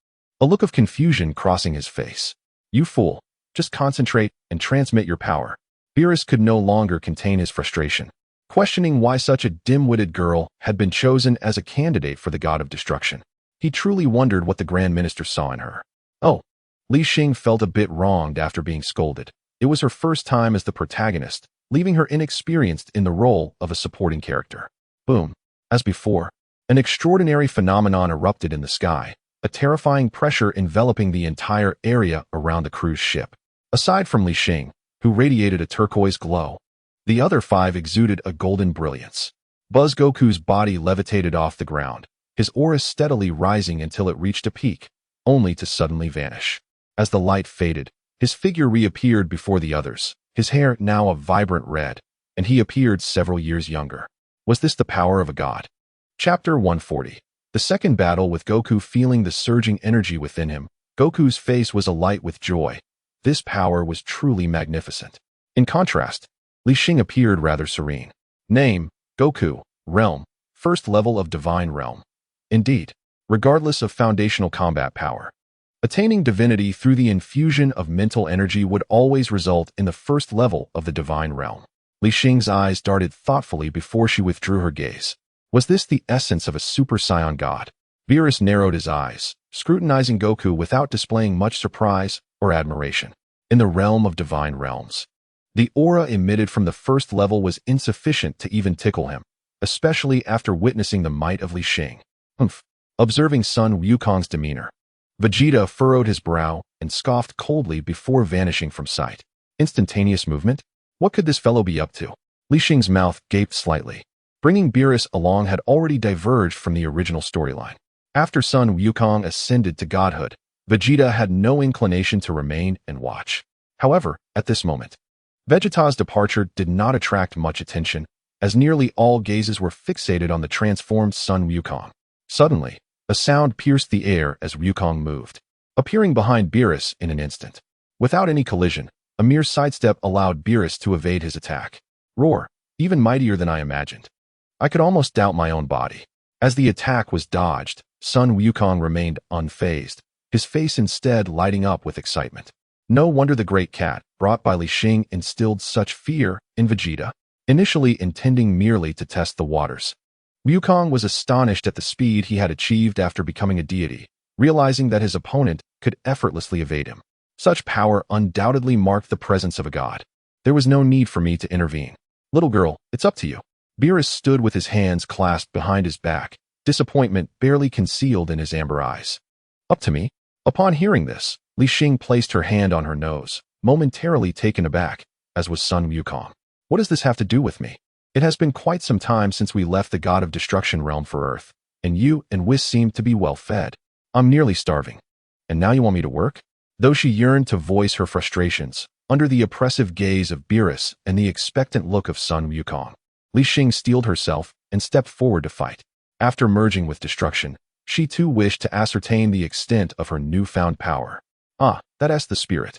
a look of confusion crossing his face. You fool, just concentrate and transmit your power. Beerus could no longer contain his frustration, questioning why such a dim-witted girl had been chosen as a candidate for the god of destruction. He truly wondered what the Grand Minister saw in her. Oh, Li Xing felt a bit wronged after being scolded. It was her first time as the protagonist, leaving her inexperienced in the role of a supporting character. Boom. As before, an extraordinary phenomenon erupted in the sky, a terrifying pressure enveloping the entire area around the cruise ship. Aside from Li Xing, who radiated a turquoise glow, the other 5 exuded a golden brilliance. Buzz Goku's body levitated off the ground, his aura steadily rising until it reached a peak, only to suddenly vanish. As the light faded, his figure reappeared before the others, his hair now a vibrant red, and he appeared several years younger. Was this the power of a god? Chapter 140. The second battle with Goku. Feeling the surging energy within him, Goku's face was alight with joy. This power was truly magnificent. In contrast, Li Xing appeared rather serene. Name, Goku. Realm, first level of divine realm. Indeed, regardless of foundational combat power, attaining divinity through the infusion of mental energy would always result in the first level of the divine realm. Li Xing's eyes darted thoughtfully before she withdrew her gaze. Was this the essence of a super Saiyan god? Beerus narrowed his eyes, scrutinizing Goku without displaying much surprise or admiration. In the realm of divine realms, the aura emitted from the first level was insufficient to even tickle him, especially after witnessing the might of Li Xing. Observing Sun Wukong's demeanor, Vegeta furrowed his brow and scoffed coldly before vanishing from sight. Instantaneous movement? What could this fellow be up to? Li Xing's mouth gaped slightly. Bringing Beerus along had already diverged from the original storyline. After Sun Wukong ascended to godhood, Vegeta had no inclination to remain and watch. However, at this moment, Vegeta's departure did not attract much attention, as nearly all gazes were fixated on the transformed Sun Wukong. Suddenly, a sound pierced the air as Wukong moved, appearing behind Beerus in an instant. Without any collision, a mere sidestep allowed Beerus to evade his attack. Roar, even mightier than I imagined. I could almost doubt my own body. As the attack was dodged, Sun Wukong remained unfazed, his face instead lighting up with excitement. No wonder the great cat, brought by Li Xing, instilled such fear in Vegeta, initially intending merely to test the waters. Wukong was astonished at the speed he had achieved after becoming a deity, realizing that his opponent could effortlessly evade him. Such power undoubtedly marked the presence of a god. There was no need for me to intervene. Little girl, it's up to you. Beerus stood with his hands clasped behind his back, disappointment barely concealed in his amber eyes. Up to me? Upon hearing this, Li Xing placed her hand on her nose, momentarily taken aback, as was Sun Wukong. What does this have to do with me? It has been quite some time since we left the god of destruction realm for Earth, and you and Whis seem to be well fed. I'm nearly starving. And now you want me to work? Though she yearned to voice her frustrations, under the oppressive gaze of Beerus and the expectant look of Sun Wukong, Li Xing steeled herself and stepped forward to fight. After merging with destruction, she too wished to ascertain the extent of her newfound power. That's the spirit.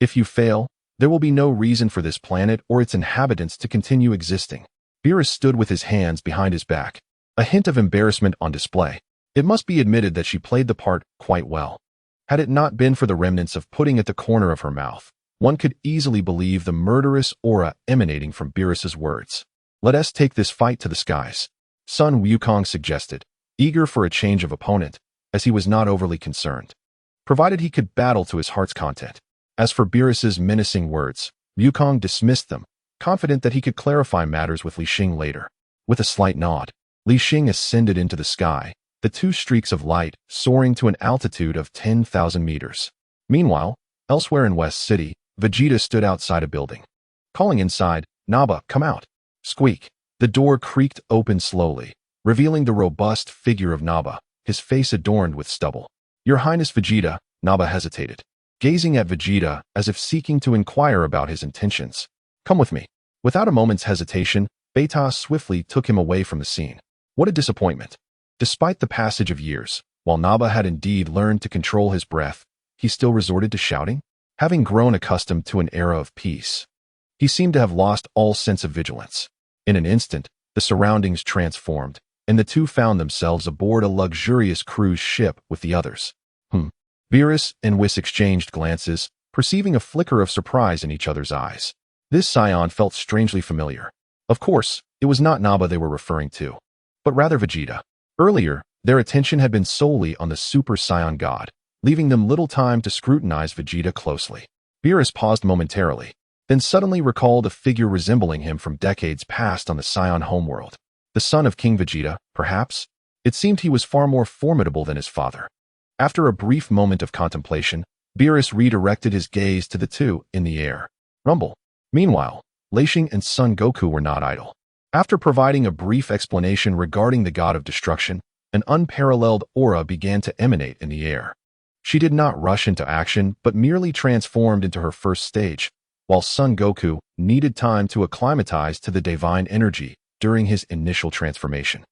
If you fail, there will be no reason for this planet or its inhabitants to continue existing. Beerus stood with his hands behind his back, a hint of embarrassment on display. It must be admitted that she played the part quite well. Had it not been for the remnants of pudding at the corner of her mouth, one could easily believe the murderous aura emanating from Beerus's words. Let us take this fight to the skies, Sun Wukong suggested, eager for a change of opponent, as he was not overly concerned, provided he could battle to his heart's content. As for Beerus's menacing words, Wukong dismissed them, confident that he could clarify matters with Li Xing later. With a slight nod, Li Xing ascended into the sky, the two streaks of light soaring to an altitude of 10,000 meters. Meanwhile, elsewhere in West City, Vegeta stood outside a building. Calling inside, "Naba, come out." Squeak. The door creaked open slowly, revealing the robust figure of Naba, his face adorned with stubble. "Your Highness Vegeta," Naba hesitated, gazing at Vegeta as if seeking to inquire about his intentions. "Come with me." Without a moment's hesitation, Vegeta swiftly took him away from the scene. What a disappointment. Despite the passage of years, while Naba had indeed learned to control his breath, he still resorted to shouting, having grown accustomed to an era of peace. He seemed to have lost all sense of vigilance. In an instant, the surroundings transformed, and the two found themselves aboard a luxurious cruise ship with the others. Beerus and Whis exchanged glances, perceiving a flicker of surprise in each other's eyes. This scion felt strangely familiar. Of course, it was not Naba they were referring to, but rather Vegeta. Earlier, their attention had been solely on the Super Saiyan god, leaving them little time to scrutinize Vegeta closely. Beerus paused momentarily, then suddenly recalled a figure resembling him from decades past on the Saiyan homeworld. The son of King Vegeta, perhaps? It seemed he was far more formidable than his father. After a brief moment of contemplation, Beerus redirected his gaze to the two in the air. Rumble. Meanwhile, Li Xing and Son Goku were not idle. After providing a brief explanation regarding the god of destruction, an unparalleled aura began to emanate in the air. She did not rush into action, but merely transformed into her first stage, while Son Goku needed time to acclimatize to the divine energy during his initial transformation.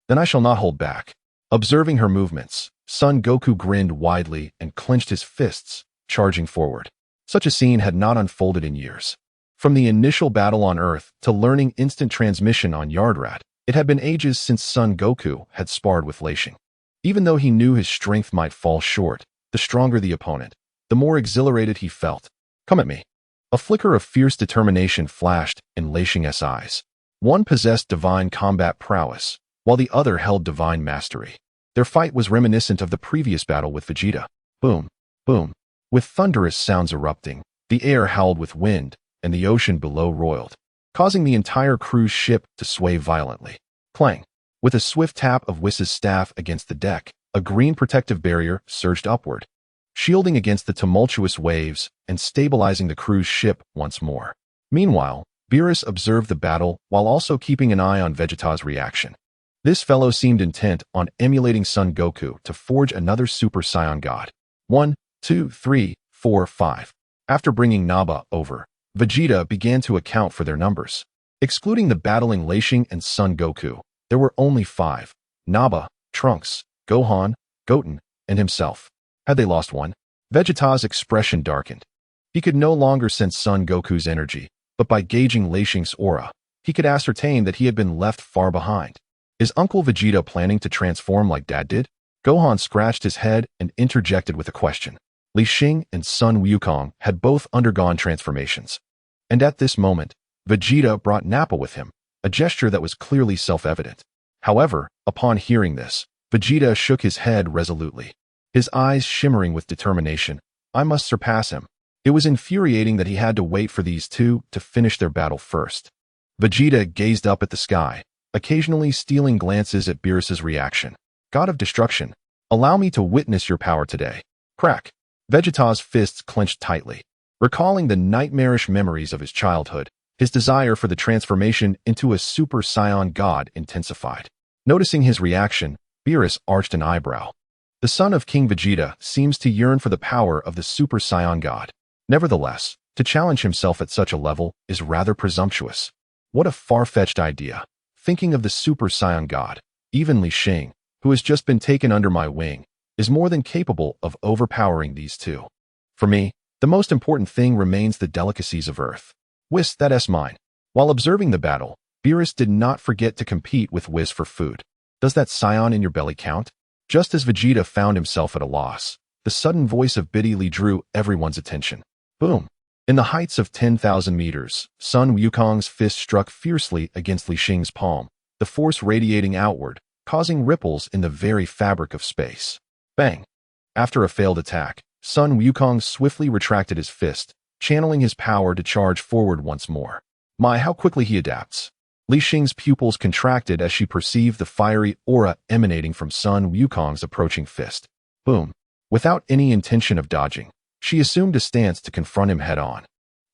Then I shall not hold back. Observing her movements, Son Goku grinned widely and clenched his fists, charging forward. Such a scene had not unfolded in years. From the initial battle on Earth to learning instant transmission on Yardrat, it had been ages since Son Goku had sparred with Li Xing. Even though he knew his strength might fall short, the stronger the opponent, the more exhilarated he felt. "Come at me." A flicker of fierce determination flashed in Li Xing's eyes. One possessed divine combat prowess, while the other held divine mastery. Their fight was reminiscent of the previous battle with Vegeta. Boom, boom. With thunderous sounds erupting, the air howled with wind, and the ocean below roiled, causing the entire cruise ship to sway violently. Clang! With a swift tap of Whis' staff against the deck, a green protective barrier surged upward, shielding against the tumultuous waves and stabilizing the cruise ship once more. Meanwhile, Beerus observed the battle while also keeping an eye on Vegeta's reaction. This fellow seemed intent on emulating Son Goku to forge another Super Saiyan god. 1, 2, 3, 4, 5. After bringing Naba over, Vegeta began to account for their numbers. Excluding the battling Li Xing and Son Goku, there were only 5. Naba, Trunks, Gohan, Goten, and himself. Had they lost one? Vegeta's expression darkened. He could no longer sense Son Goku's energy, but by gauging Li Xing's aura, he could ascertain that he had been left far behind. Is Uncle Vegeta planning to transform like Dad did? Gohan scratched his head and interjected with a question. Li Xing and Sun Wukong had both undergone transformations. And at this moment, Vegeta brought Nappa with him, a gesture that was clearly self-evident. However, upon hearing this, Vegeta shook his head resolutely, his eyes shimmering with determination. I must surpass him. It was infuriating that he had to wait for these two to finish their battle first. Vegeta gazed up at the sky, occasionally stealing glances at Beerus's reaction. God of destruction, allow me to witness your power today. Crack. Vegeta's fists clenched tightly. Recalling the nightmarish memories of his childhood, his desire for the transformation into a Super Saiyan god intensified. Noticing his reaction, Beerus arched an eyebrow. The son of King Vegeta seems to yearn for the power of the Super Saiyan god. Nevertheless, to challenge himself at such a level is rather presumptuous. What a far-fetched idea. Thinking of the Super Saiyan god, even Li Xing, who has just been taken under my wing, is more than capable of overpowering these two. For me, the most important thing remains the delicacies of Earth. Whis, that's mine. While observing the battle, Beerus did not forget to compete with Whis for food. Does that scion in your belly count? Just as Vegeta found himself at a loss, the sudden voice of Biddy Lee drew everyone's attention. Boom! In the heights of 10,000 meters, Sun Wukong's fist struck fiercely against Li Xing's palm, the force radiating outward, causing ripples in the very fabric of space. Bang! After a failed attack, Sun Wukong swiftly retracted his fist, channeling his power to charge forward once more. My, how quickly he adapts. Li Xing's pupils contracted as she perceived the fiery aura emanating from Sun Wukong's approaching fist. Boom. Without any intention of dodging, she assumed a stance to confront him head-on,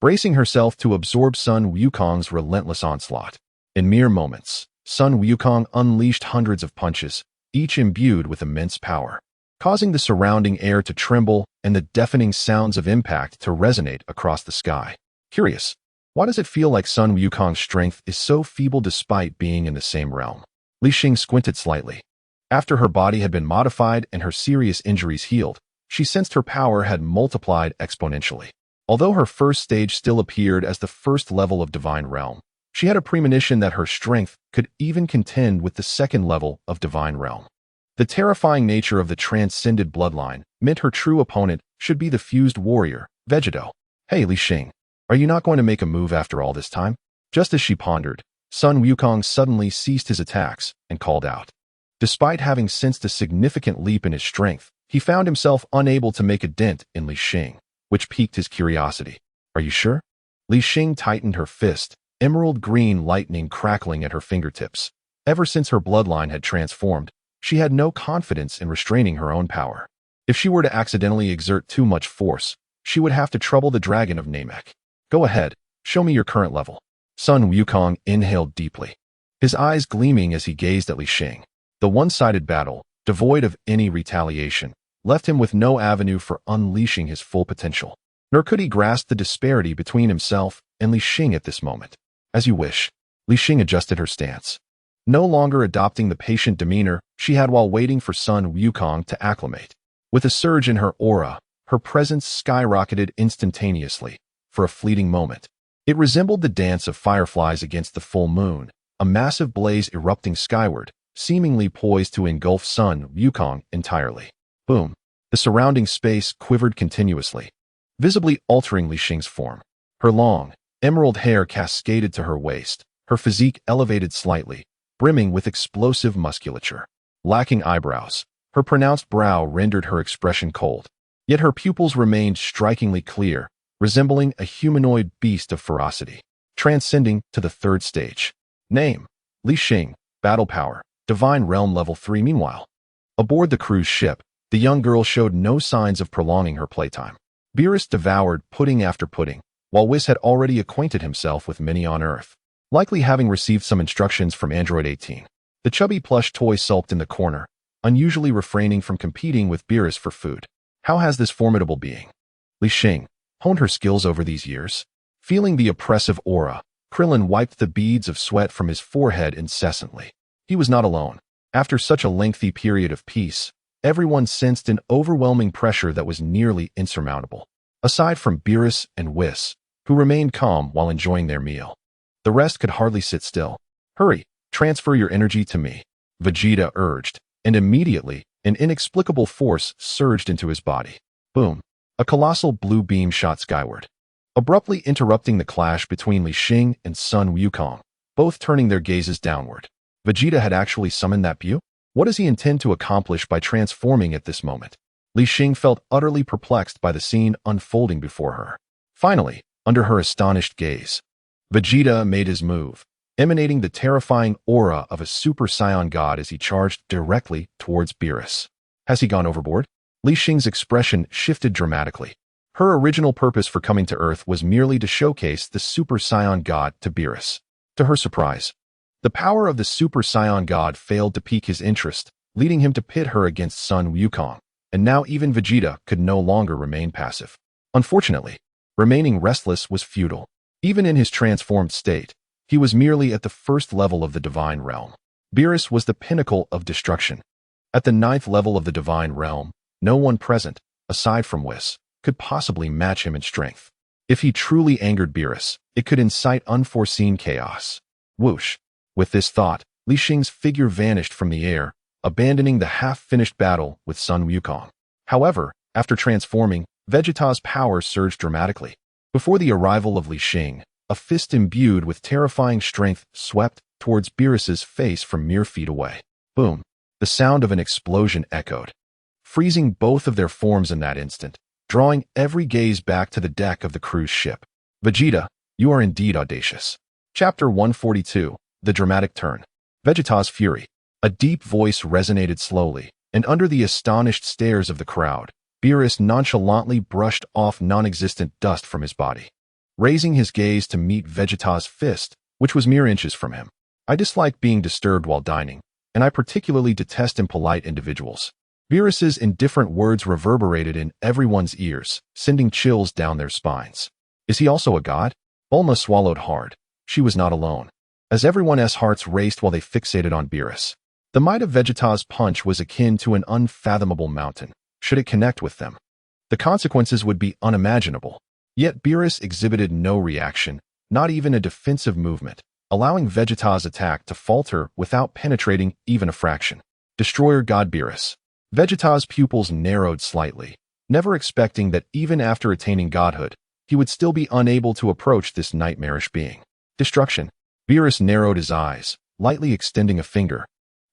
bracing herself to absorb Sun Wukong's relentless onslaught. In mere moments, Sun Wukong unleashed hundreds of punches, each imbued with immense power, causing the surrounding air to tremble and the deafening sounds of impact to resonate across the sky. Curious, why does it feel like Sun Wukong's strength is so feeble despite being in the same realm? Li Xing squinted slightly. After her body had been modified and her serious injuries healed, she sensed her power had multiplied exponentially. Although her first stage still appeared as the first level of Divine Realm, she had a premonition that her strength could even contend with the second level of Divine Realm. The terrifying nature of the transcended bloodline meant her true opponent should be the fused warrior, Vegeta. Hey, Li Xing, are you not going to make a move after all this time? Just as she pondered, Sun Wukong suddenly ceased his attacks and called out. Despite having sensed a significant leap in his strength, he found himself unable to make a dent in Li Xing, which piqued his curiosity. Are you sure? Li Xing tightened her fist, emerald green lightning crackling at her fingertips. Ever since her bloodline had transformed, she had no confidence in restraining her own power. If she were to accidentally exert too much force, she would have to trouble the dragon of Namek. Go ahead, show me your current level. Sun Wukong inhaled deeply, his eyes gleaming as he gazed at Li Xing. The one-sided battle, devoid of any retaliation, left him with no avenue for unleashing his full potential. Nor could he grasp the disparity between himself and Li Xing at this moment. As you wish. Li Xing adjusted her stance, no longer adopting the patient demeanor she had while waiting for Sun Wukong to acclimate. With a surge in her aura, her presence skyrocketed instantaneously. For a fleeting moment, it resembled the dance of fireflies against the full moon, a massive blaze erupting skyward, seemingly poised to engulf Sun Wukong entirely. Boom. The surrounding space quivered continuously, visibly altering Li Xing's form. Her long, emerald hair cascaded to her waist, her physique elevated slightly, brimming with explosive musculature. Lacking eyebrows, her pronounced brow rendered her expression cold. Yet her pupils remained strikingly clear, resembling a humanoid beast of ferocity. Transcending to the third stage. Name: Li Xing, battle power, Divine Realm level 3. Meanwhile, aboard the cruise ship, the young girl showed no signs of prolonging her playtime. Beerus devoured pudding after pudding, while Whis had already acquainted himself with many on Earth, likely having received some instructions from Android 18. The chubby plush toy sulked in the corner, unusually refraining from competing with Beerus for food. How has this formidable being, Li Xing, honed her skills over these years? Feeling the oppressive aura, Krillin wiped the beads of sweat from his forehead incessantly. He was not alone. After such a lengthy period of peace, everyone sensed an overwhelming pressure that was nearly insurmountable. Aside from Beerus and Whis, who remained calm while enjoying their meal, the rest could hardly sit still. Hurry, transfer your energy to me, Vegeta urged, and immediately, an inexplicable force surged into his body. Boom. A colossal blue beam shot skyward, abruptly interrupting the clash between Li Xing and Sun Wukong, both turning their gazes downward. Vegeta had actually summoned that beam? What does he intend to accomplish by transforming at this moment? Li Xing felt utterly perplexed by the scene unfolding before her. Finally, under her astonished gaze, Vegeta made his move, emanating the terrifying aura of a Super Saiyan god as he charged directly towards Beerus. Has he gone overboard? Li Xing's expression shifted dramatically. Her original purpose for coming to Earth was merely to showcase the Super Saiyan god to Beerus. To her surprise, the power of the Super Saiyan god failed to pique his interest, leading him to pit her against Sun Wukong, and now even Vegeta could no longer remain passive. Unfortunately, remaining restless was futile. Even in his transformed state, he was merely at the first level of the Divine Realm. Beerus was the pinnacle of destruction. At the 9th level of the Divine Realm, no one present, aside from Whis, could possibly match him in strength. If he truly angered Beerus, it could incite unforeseen chaos. Whoosh. With this thought, Li Xing's figure vanished from the air, abandoning the half-finished battle with Sun Wukong. However, after transforming, Vegeta's power surged dramatically. Before the arrival of Li Xing, a fist imbued with terrifying strength swept towards Beerus's face from mere feet away. Boom. The sound of an explosion echoed, freezing both of their forms in that instant, drawing every gaze back to the deck of the cruise ship. Vegeta, you are indeed audacious. Chapter 142, The Dramatic Turn. Vegeta's Fury. A deep voice resonated slowly, and under the astonished stares of the crowd, Beerus nonchalantly brushed off non-existent dust from his body, raising his gaze to meet Vegeta's fist, which was mere inches from him. I dislike being disturbed while dining, and I particularly detest impolite individuals. Beerus's indifferent words reverberated in everyone's ears, sending chills down their spines. Is he also a god? Bulma swallowed hard. She was not alone, as everyone's hearts raced while they fixated on Beerus. The might of Vegeta's punch was akin to an unfathomable mountain. Should it connect with them, the consequences would be unimaginable. Yet Beerus exhibited no reaction, not even a defensive movement, allowing Vegeta's attack to falter without penetrating even a fraction. Destroyer God Beerus. Vegeta's pupils narrowed slightly, never expecting that even after attaining godhood, he would still be unable to approach this nightmarish being. Destruction. Beerus narrowed his eyes, lightly extending a finger,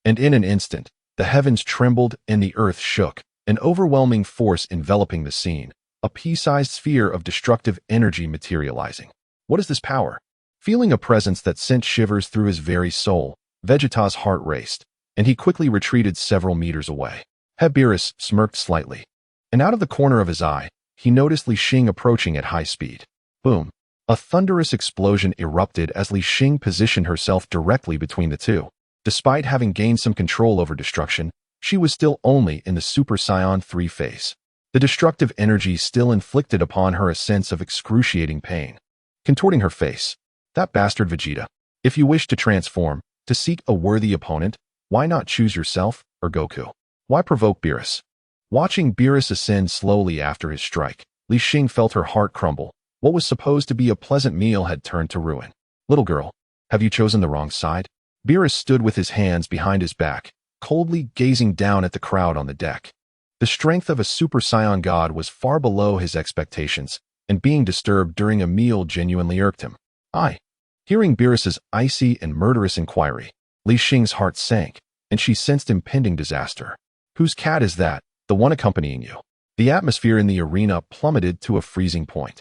and in an instant, the heavens trembled and the earth shook, an overwhelming force enveloping the scene, a pea-sized sphere of destructive energy materializing. What is this power? Feeling a presence that sent shivers through his very soul, Vegeta's heart raced, and he quickly retreated several meters away. Beerus smirked slightly, and out of the corner of his eye, he noticed Li Xing approaching at high speed. Boom! A thunderous explosion erupted as Li Xing positioned herself directly between the two. Despite having gained some control over destruction, she was still only in the Super Saiyan 3 phase. The destructive energy still inflicted upon her a sense of excruciating pain. Contorting her face, that bastard Vegeta. If you wish to transform, to seek a worthy opponent, why not choose yourself or Goku? Why provoke Beerus? Watching Beerus ascend slowly after his strike, Li Xing felt her heart crumble. What was supposed to be a pleasant meal had turned to ruin. Little girl, have you chosen the wrong side? Beerus stood with his hands behind his back, coldly gazing down at the crowd on the deck. The strength of a Super Saiyan god was far below his expectations, and being disturbed during a meal genuinely irked him. Hearing Beerus's icy and murderous inquiry, Li Xing's heart sank, and she sensed impending disaster. Whose cat is that, the one accompanying you? The atmosphere in the arena plummeted to a freezing point.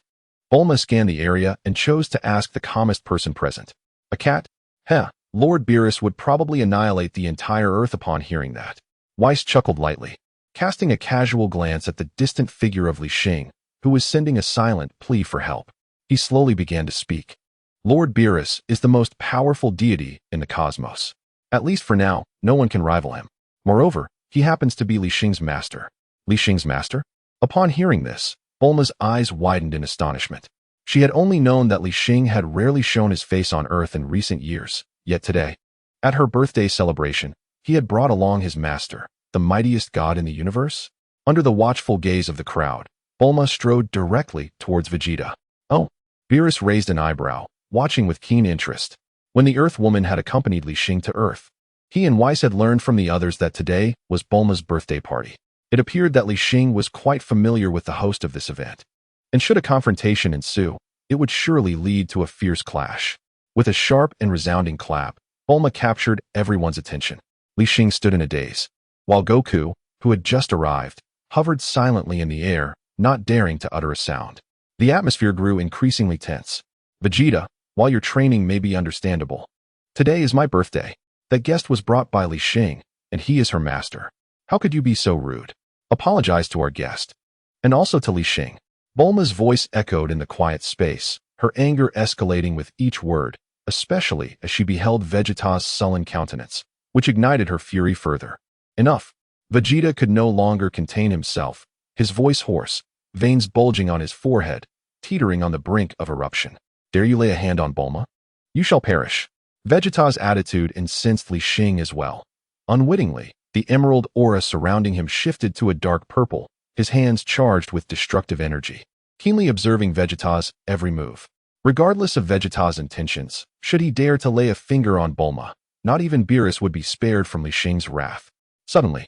Bulma scanned the area and chose to ask the calmest person present. A cat? Lord Beerus would probably annihilate the entire earth upon hearing that. Weiss chuckled lightly, casting a casual glance at the distant figure of Li Xing, who was sending a silent plea for help. He slowly began to speak. Lord Beerus is the most powerful deity in the cosmos. At least for now, no one can rival him. Moreover, he happens to be Li Xing's master. Li Xing's master? Upon hearing this, Bulma's eyes widened in astonishment. She had only known that Li Xing had rarely shown his face on Earth in recent years, yet today, at her birthday celebration, he had brought along his master, the mightiest god in the universe. Under the watchful gaze of the crowd, Bulma strode directly towards Vegeta. Oh! Beerus raised an eyebrow, watching with keen interest. When the Earth Woman had accompanied Li Xing to Earth, he and Weiss had learned from the others that today was Bulma's birthday party. It appeared that Li Xing was quite familiar with the host of this event, and should a confrontation ensue, it would surely lead to a fierce clash. With a sharp and resounding clap, Bulma captured everyone's attention. Li Xing stood in a daze, while Goku, who had just arrived, hovered silently in the air, not daring to utter a sound. The atmosphere grew increasingly tense. Vegeta, while your training may be understandable, today is my birthday. That guest was brought by Li Xing, and he is her master. How could you be so rude? Apologize to our guest. And also to Li Xing. Bulma's voice echoed in the quiet space, her anger escalating with each word, especially as she beheld Vegeta's sullen countenance, which ignited her fury further. Enough. Vegeta could no longer contain himself, his voice hoarse, veins bulging on his forehead, teetering on the brink of eruption. Dare you lay a hand on Bulma? You shall perish. Vegeta's attitude incensed Li Xing as well. Unwittingly, the emerald aura surrounding him shifted to a dark purple, his hands charged with destructive energy, keenly observing Vegeta's every move. Regardless of Vegeta's intentions, should he dare to lay a finger on Bulma, not even Beerus would be spared from Li Xing's wrath. Suddenly,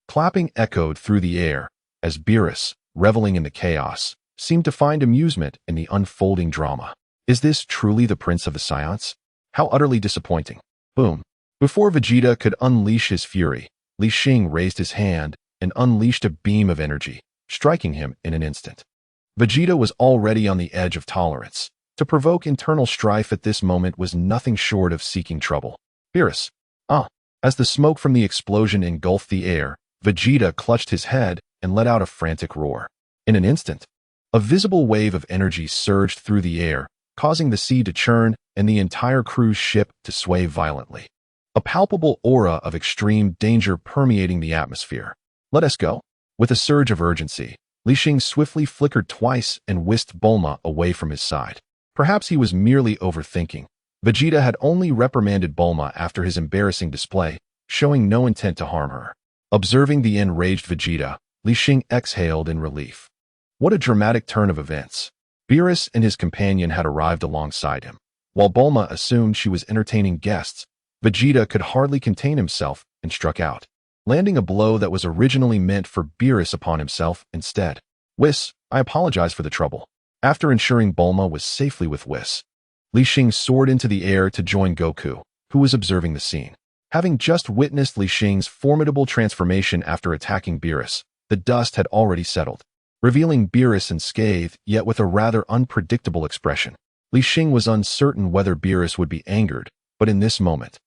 clapping echoed through the air, as Beerus, reveling in the chaos, seemed to find amusement in the unfolding drama. Is this truly the Prince of the Saiyans? How utterly disappointing. Boom. Before Vegeta could unleash his fury, Li Xing raised his hand and unleashed a beam of energy, striking him in an instant. Vegeta was already on the edge of tolerance, To provoke internal strife at this moment was nothing short of seeking trouble. Beerus. As the smoke from the explosion engulfed the air, Vegeta clutched his head and let out a frantic roar. In an instant, a visible wave of energy surged through the air, causing the sea to churn and the entire cruise ship to sway violently. A palpable aura of extreme danger permeating the atmosphere. Let us go. With a surge of urgency, Li Xing swiftly flickered twice and whisked Bulma away from his side. Perhaps he was merely overthinking. Vegeta had only reprimanded Bulma after his embarrassing display, showing no intent to harm her. Observing the enraged Vegeta, Li Xing exhaled in relief. What a dramatic turn of events. Beerus and his companion had arrived alongside him. While Bulma assumed she was entertaining guests, Vegeta could hardly contain himself and struck out, landing a blow that was originally meant for Beerus upon himself instead. Whis, I apologize for the trouble. After ensuring Bulma was safely with Whis, Li Xing soared into the air to join Goku, who was observing the scene. Having just witnessed Li Xing's formidable transformation after attacking Beerus, the dust had already settled, revealing Beerus unscathed, yet with a rather unpredictable expression. Li Xing was uncertain whether Beerus would be angered, but in this moment,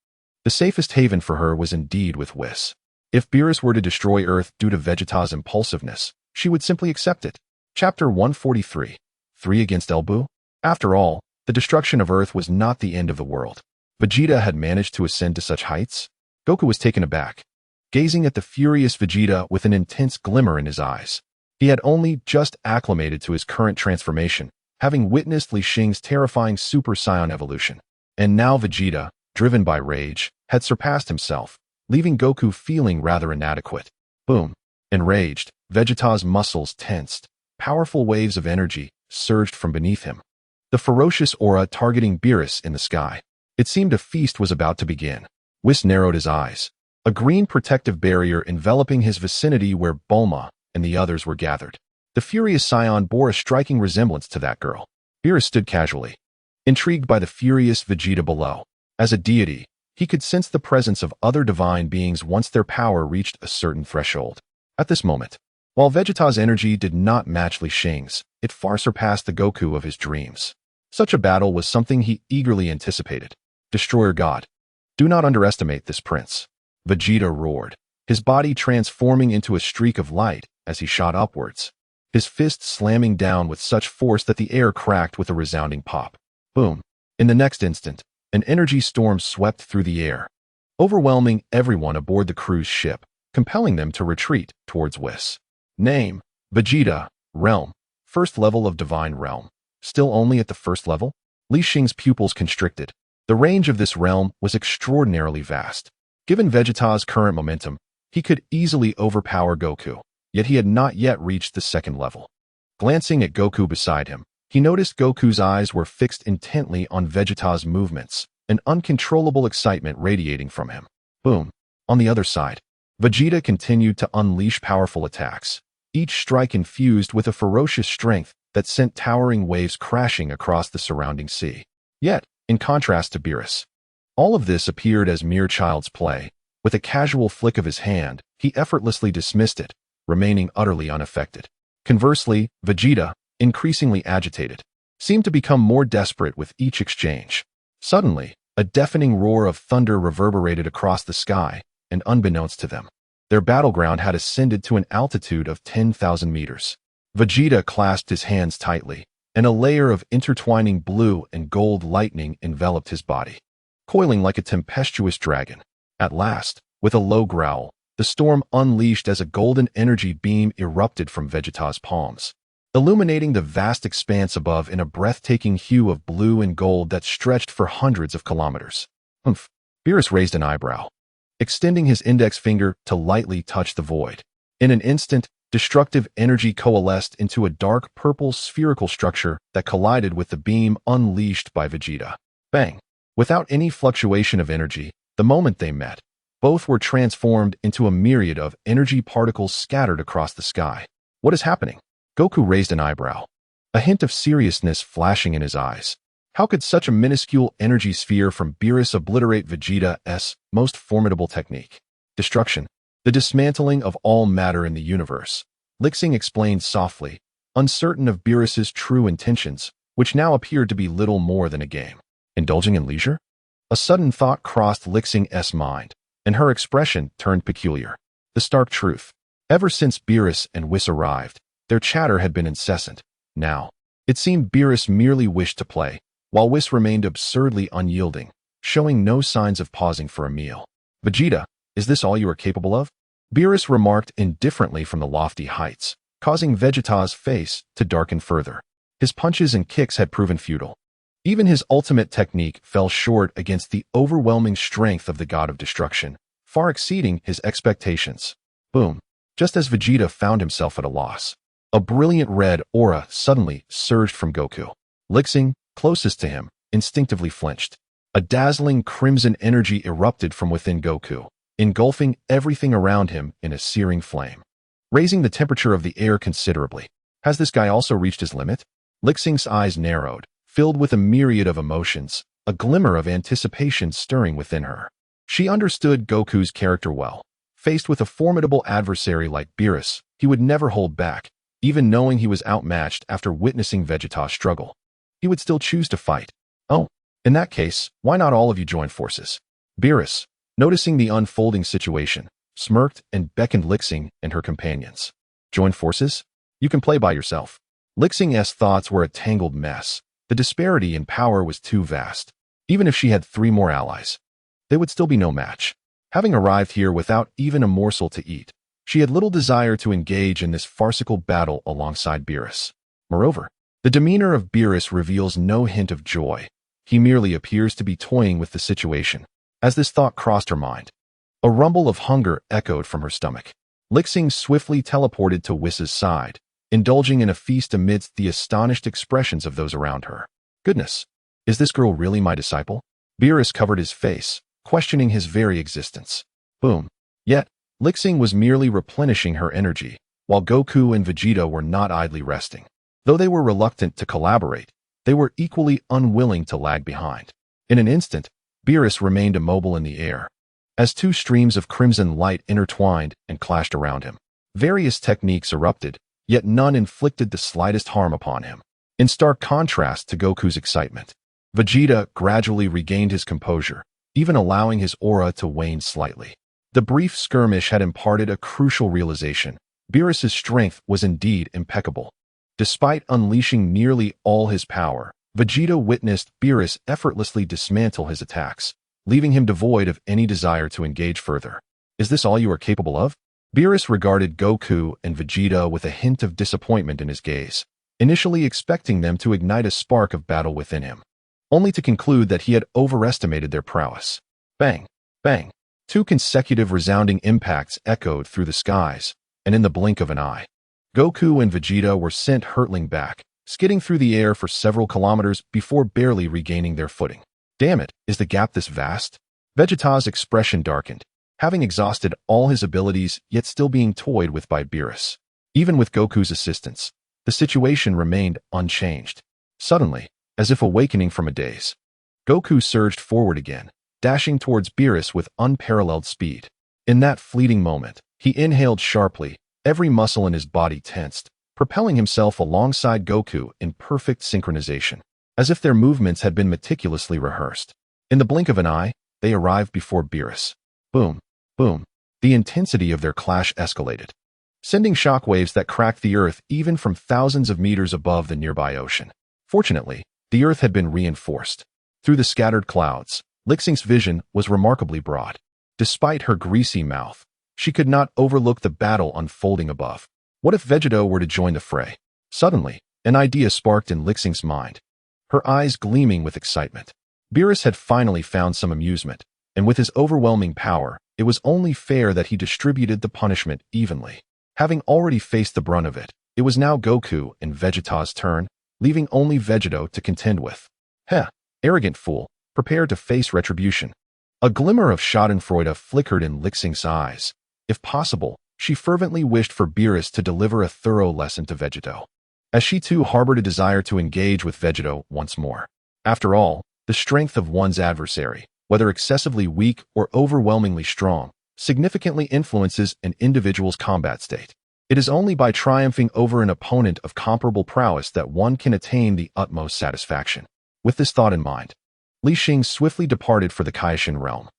the safest haven for her was indeed with Whis. If Beerus were to destroy Earth due to Vegeta's impulsiveness, she would simply accept it. Chapter 143. 3 against Elbu? After all, the destruction of Earth was not the end of the world. Vegeta had managed to ascend to such heights? Goku was taken aback, gazing at the furious Vegeta with an intense glimmer in his eyes. He had only just acclimated to his current transformation, having witnessed Li Xing's terrifying Super Saiyan evolution. And now Vegeta, driven by rage, had surpassed himself, leaving Goku feeling rather inadequate. Boom. Enraged, Vegeta's muscles tensed. Powerful waves of energy surged from beneath him. The ferocious aura targeting Beerus in the sky. It seemed a feast was about to begin. Whis narrowed his eyes. A green protective barrier enveloping his vicinity where Bulma and the others were gathered. The furious Scion bore a striking resemblance to that girl. Beerus stood casually, intrigued by the furious Vegeta below. As a deity, he could sense the presence of other divine beings once their power reached a certain threshold. At this moment, while Vegeta's energy did not match Li Xing's, it far surpassed the Goku of his dreams. Such a battle was something he eagerly anticipated. Destroyer God. Do not underestimate this prince. Vegeta roared, his body transforming into a streak of light as he shot upwards, his fist slamming down with such force that the air cracked with a resounding pop. Boom. In the next instant, an energy storm swept through the air, overwhelming everyone aboard the cruise ship, compelling them to retreat towards Whis. Name: Vegeta. Realm: first level of Divine Realm. Still only at the first level? Li Xing's pupils constricted. The range of this realm was extraordinarily vast. Given Vegeta's current momentum, he could easily overpower Goku, yet he had not yet reached the second level. Glancing at Goku beside him, he noticed Goku's eyes were fixed intently on Vegeta's movements, an uncontrollable excitement radiating from him. Boom. On the other side, Vegeta continued to unleash powerful attacks, each strike infused with a ferocious strength that sent towering waves crashing across the surrounding sea. Yet, in contrast to Beerus, all of this appeared as mere child's play. With a casual flick of his hand, he effortlessly dismissed it, remaining utterly unaffected. Conversely, Vegeta, increasingly agitated, seemed to become more desperate with each exchange. Suddenly, a deafening roar of thunder reverberated across the sky, and unbeknownst to them, their battleground had ascended to an altitude of 10,000 meters. Vegeta clasped his hands tightly, and a layer of intertwining blue and gold lightning enveloped his body, coiling like a tempestuous dragon. At last, with a low growl, the storm unleashed as a golden energy beam erupted from Vegeta's palms, illuminating the vast expanse above in a breathtaking hue of blue and gold that stretched for hundreds of kilometers. Humph! Beerus raised an eyebrow, extending his index finger to lightly touch the void. In an instant, destructive energy coalesced into a dark purple spherical structure that collided with the beam unleashed by Vegeta. Bang! Without any fluctuation of energy, the moment they met, both were transformed into a myriad of energy particles scattered across the sky. What is happening? Goku raised an eyebrow, a hint of seriousness flashing in his eyes. How could such a minuscule energy sphere from Beerus obliterate Vegeta's most formidable technique? Destruction. The dismantling of all matter in the universe. Li Xing explained softly, uncertain of Beerus's true intentions. which now appeared to be little more than a game. Indulging in leisure? A sudden thought crossed Li Xing's mind, and her expression turned peculiar. The stark truth. Ever since Beerus and Whis arrived, their chatter had been incessant. Now, it seemed Beerus merely wished to play, while Whis remained absurdly unyielding, showing no signs of pausing for a meal. Vegeta, is this all you are capable of? Beerus remarked indifferently from the lofty heights, causing Vegeta's face to darken further. His punches and kicks had proven futile. Even his ultimate technique fell short against the overwhelming strength of the god of destruction, far exceeding his expectations. Boom. Just as Vegeta found himself at a loss, a brilliant red aura suddenly surged from Goku. Li Xing, closest to him, instinctively flinched. A dazzling crimson energy erupted from within Goku, engulfing everything around him in a searing flame, raising the temperature of the air considerably. Has this guy also reached his limit? Li Xing's eyes narrowed, filled with a myriad of emotions, a glimmer of anticipation stirring within her. She understood Goku's character well. Faced with a formidable adversary like Beerus, he would never hold back, even knowing he was outmatched after witnessing Vegeta's struggle. He would still choose to fight. Oh, in that case, why not all of you join forces? Beerus, noticing the unfolding situation, smirked and beckoned Li Xing and her companions. Join forces? You can play by yourself. Li Xing's thoughts were a tangled mess. The disparity in power was too vast. Even if she had 3 more allies, they would still be no match. Having arrived here without even a morsel to eat, she had little desire to engage in this farcical battle alongside Beerus. Moreover, the demeanor of Beerus reveals no hint of joy. He merely appears to be toying with the situation. As this thought crossed her mind, a rumble of hunger echoed from her stomach. Li Xing swiftly teleported to Whis' side, indulging in a feast amidst the astonished expressions of those around her. Goodness, is this girl really my disciple? Beerus covered his face, questioning his very existence. Boom. Yet, Li Xing was merely replenishing her energy, while Goku and Vegeta were not idly resting. Though they were reluctant to collaborate, they were equally unwilling to lag behind. In an instant, Beerus remained immobile in the air, as 2 streams of crimson light intertwined and clashed around him. Various techniques erupted, yet none inflicted the slightest harm upon him. In stark contrast to Goku's excitement, Vegeta gradually regained his composure, even allowing his aura to wane slightly. The brief skirmish had imparted a crucial realization. Beerus' strength was indeed impeccable. Despite unleashing nearly all his power, Vegeta witnessed Beerus effortlessly dismantle his attacks, leaving him devoid of any desire to engage further. Is this all you are capable of? Beerus regarded Goku and Vegeta with a hint of disappointment in his gaze, initially expecting them to ignite a spark of battle within him, only to conclude that he had overestimated their prowess. Bang! Bang! 2 consecutive resounding impacts echoed through the skies, and in the blink of an eye, Goku and Vegeta were sent hurtling back, skidding through the air for several kilometers before barely regaining their footing. Damn it, is the gap this vast? Vegeta's expression darkened, having exhausted all his abilities yet still being toyed with by Beerus. Even with Goku's assistance, the situation remained unchanged. Suddenly, as if awakening from a daze, Goku surged forward again, dashing towards Beerus with unparalleled speed. In that fleeting moment, he inhaled sharply, every muscle in his body tensed, propelling himself alongside Goku in perfect synchronization, as if their movements had been meticulously rehearsed. In the blink of an eye, they arrived before Beerus. Boom, boom. The intensity of their clash escalated, sending shockwaves that cracked the earth even from thousands of meters above the nearby ocean. Fortunately, the earth had been reinforced. Through the scattered clouds, Li Xing's vision was remarkably broad. Despite her greasy mouth, she could not overlook the battle unfolding above. What if Vegeta were to join the fray? Suddenly, an idea sparked in Li Xing's mind, her eyes gleaming with excitement. Beerus had finally found some amusement, and with his overwhelming power, it was only fair that he distributed the punishment evenly. Having already faced the brunt of it, it was now Goku and Vegeta's turn, leaving only Vegeta to contend with. Heh, arrogant fool, prepared to face retribution. A glimmer of schadenfreude flickered in Li Xing's eyes. If possible, she fervently wished for Beerus to deliver a thorough lesson to Vegeta, as she too harbored a desire to engage with Vegeta once more. After all, the strength of one's adversary, whether excessively weak or overwhelmingly strong, significantly influences an individual's combat state. It is only by triumphing over an opponent of comparable prowess that one can attain the utmost satisfaction. With this thought in mind, Li Xing swiftly departed for the Kaishin realm.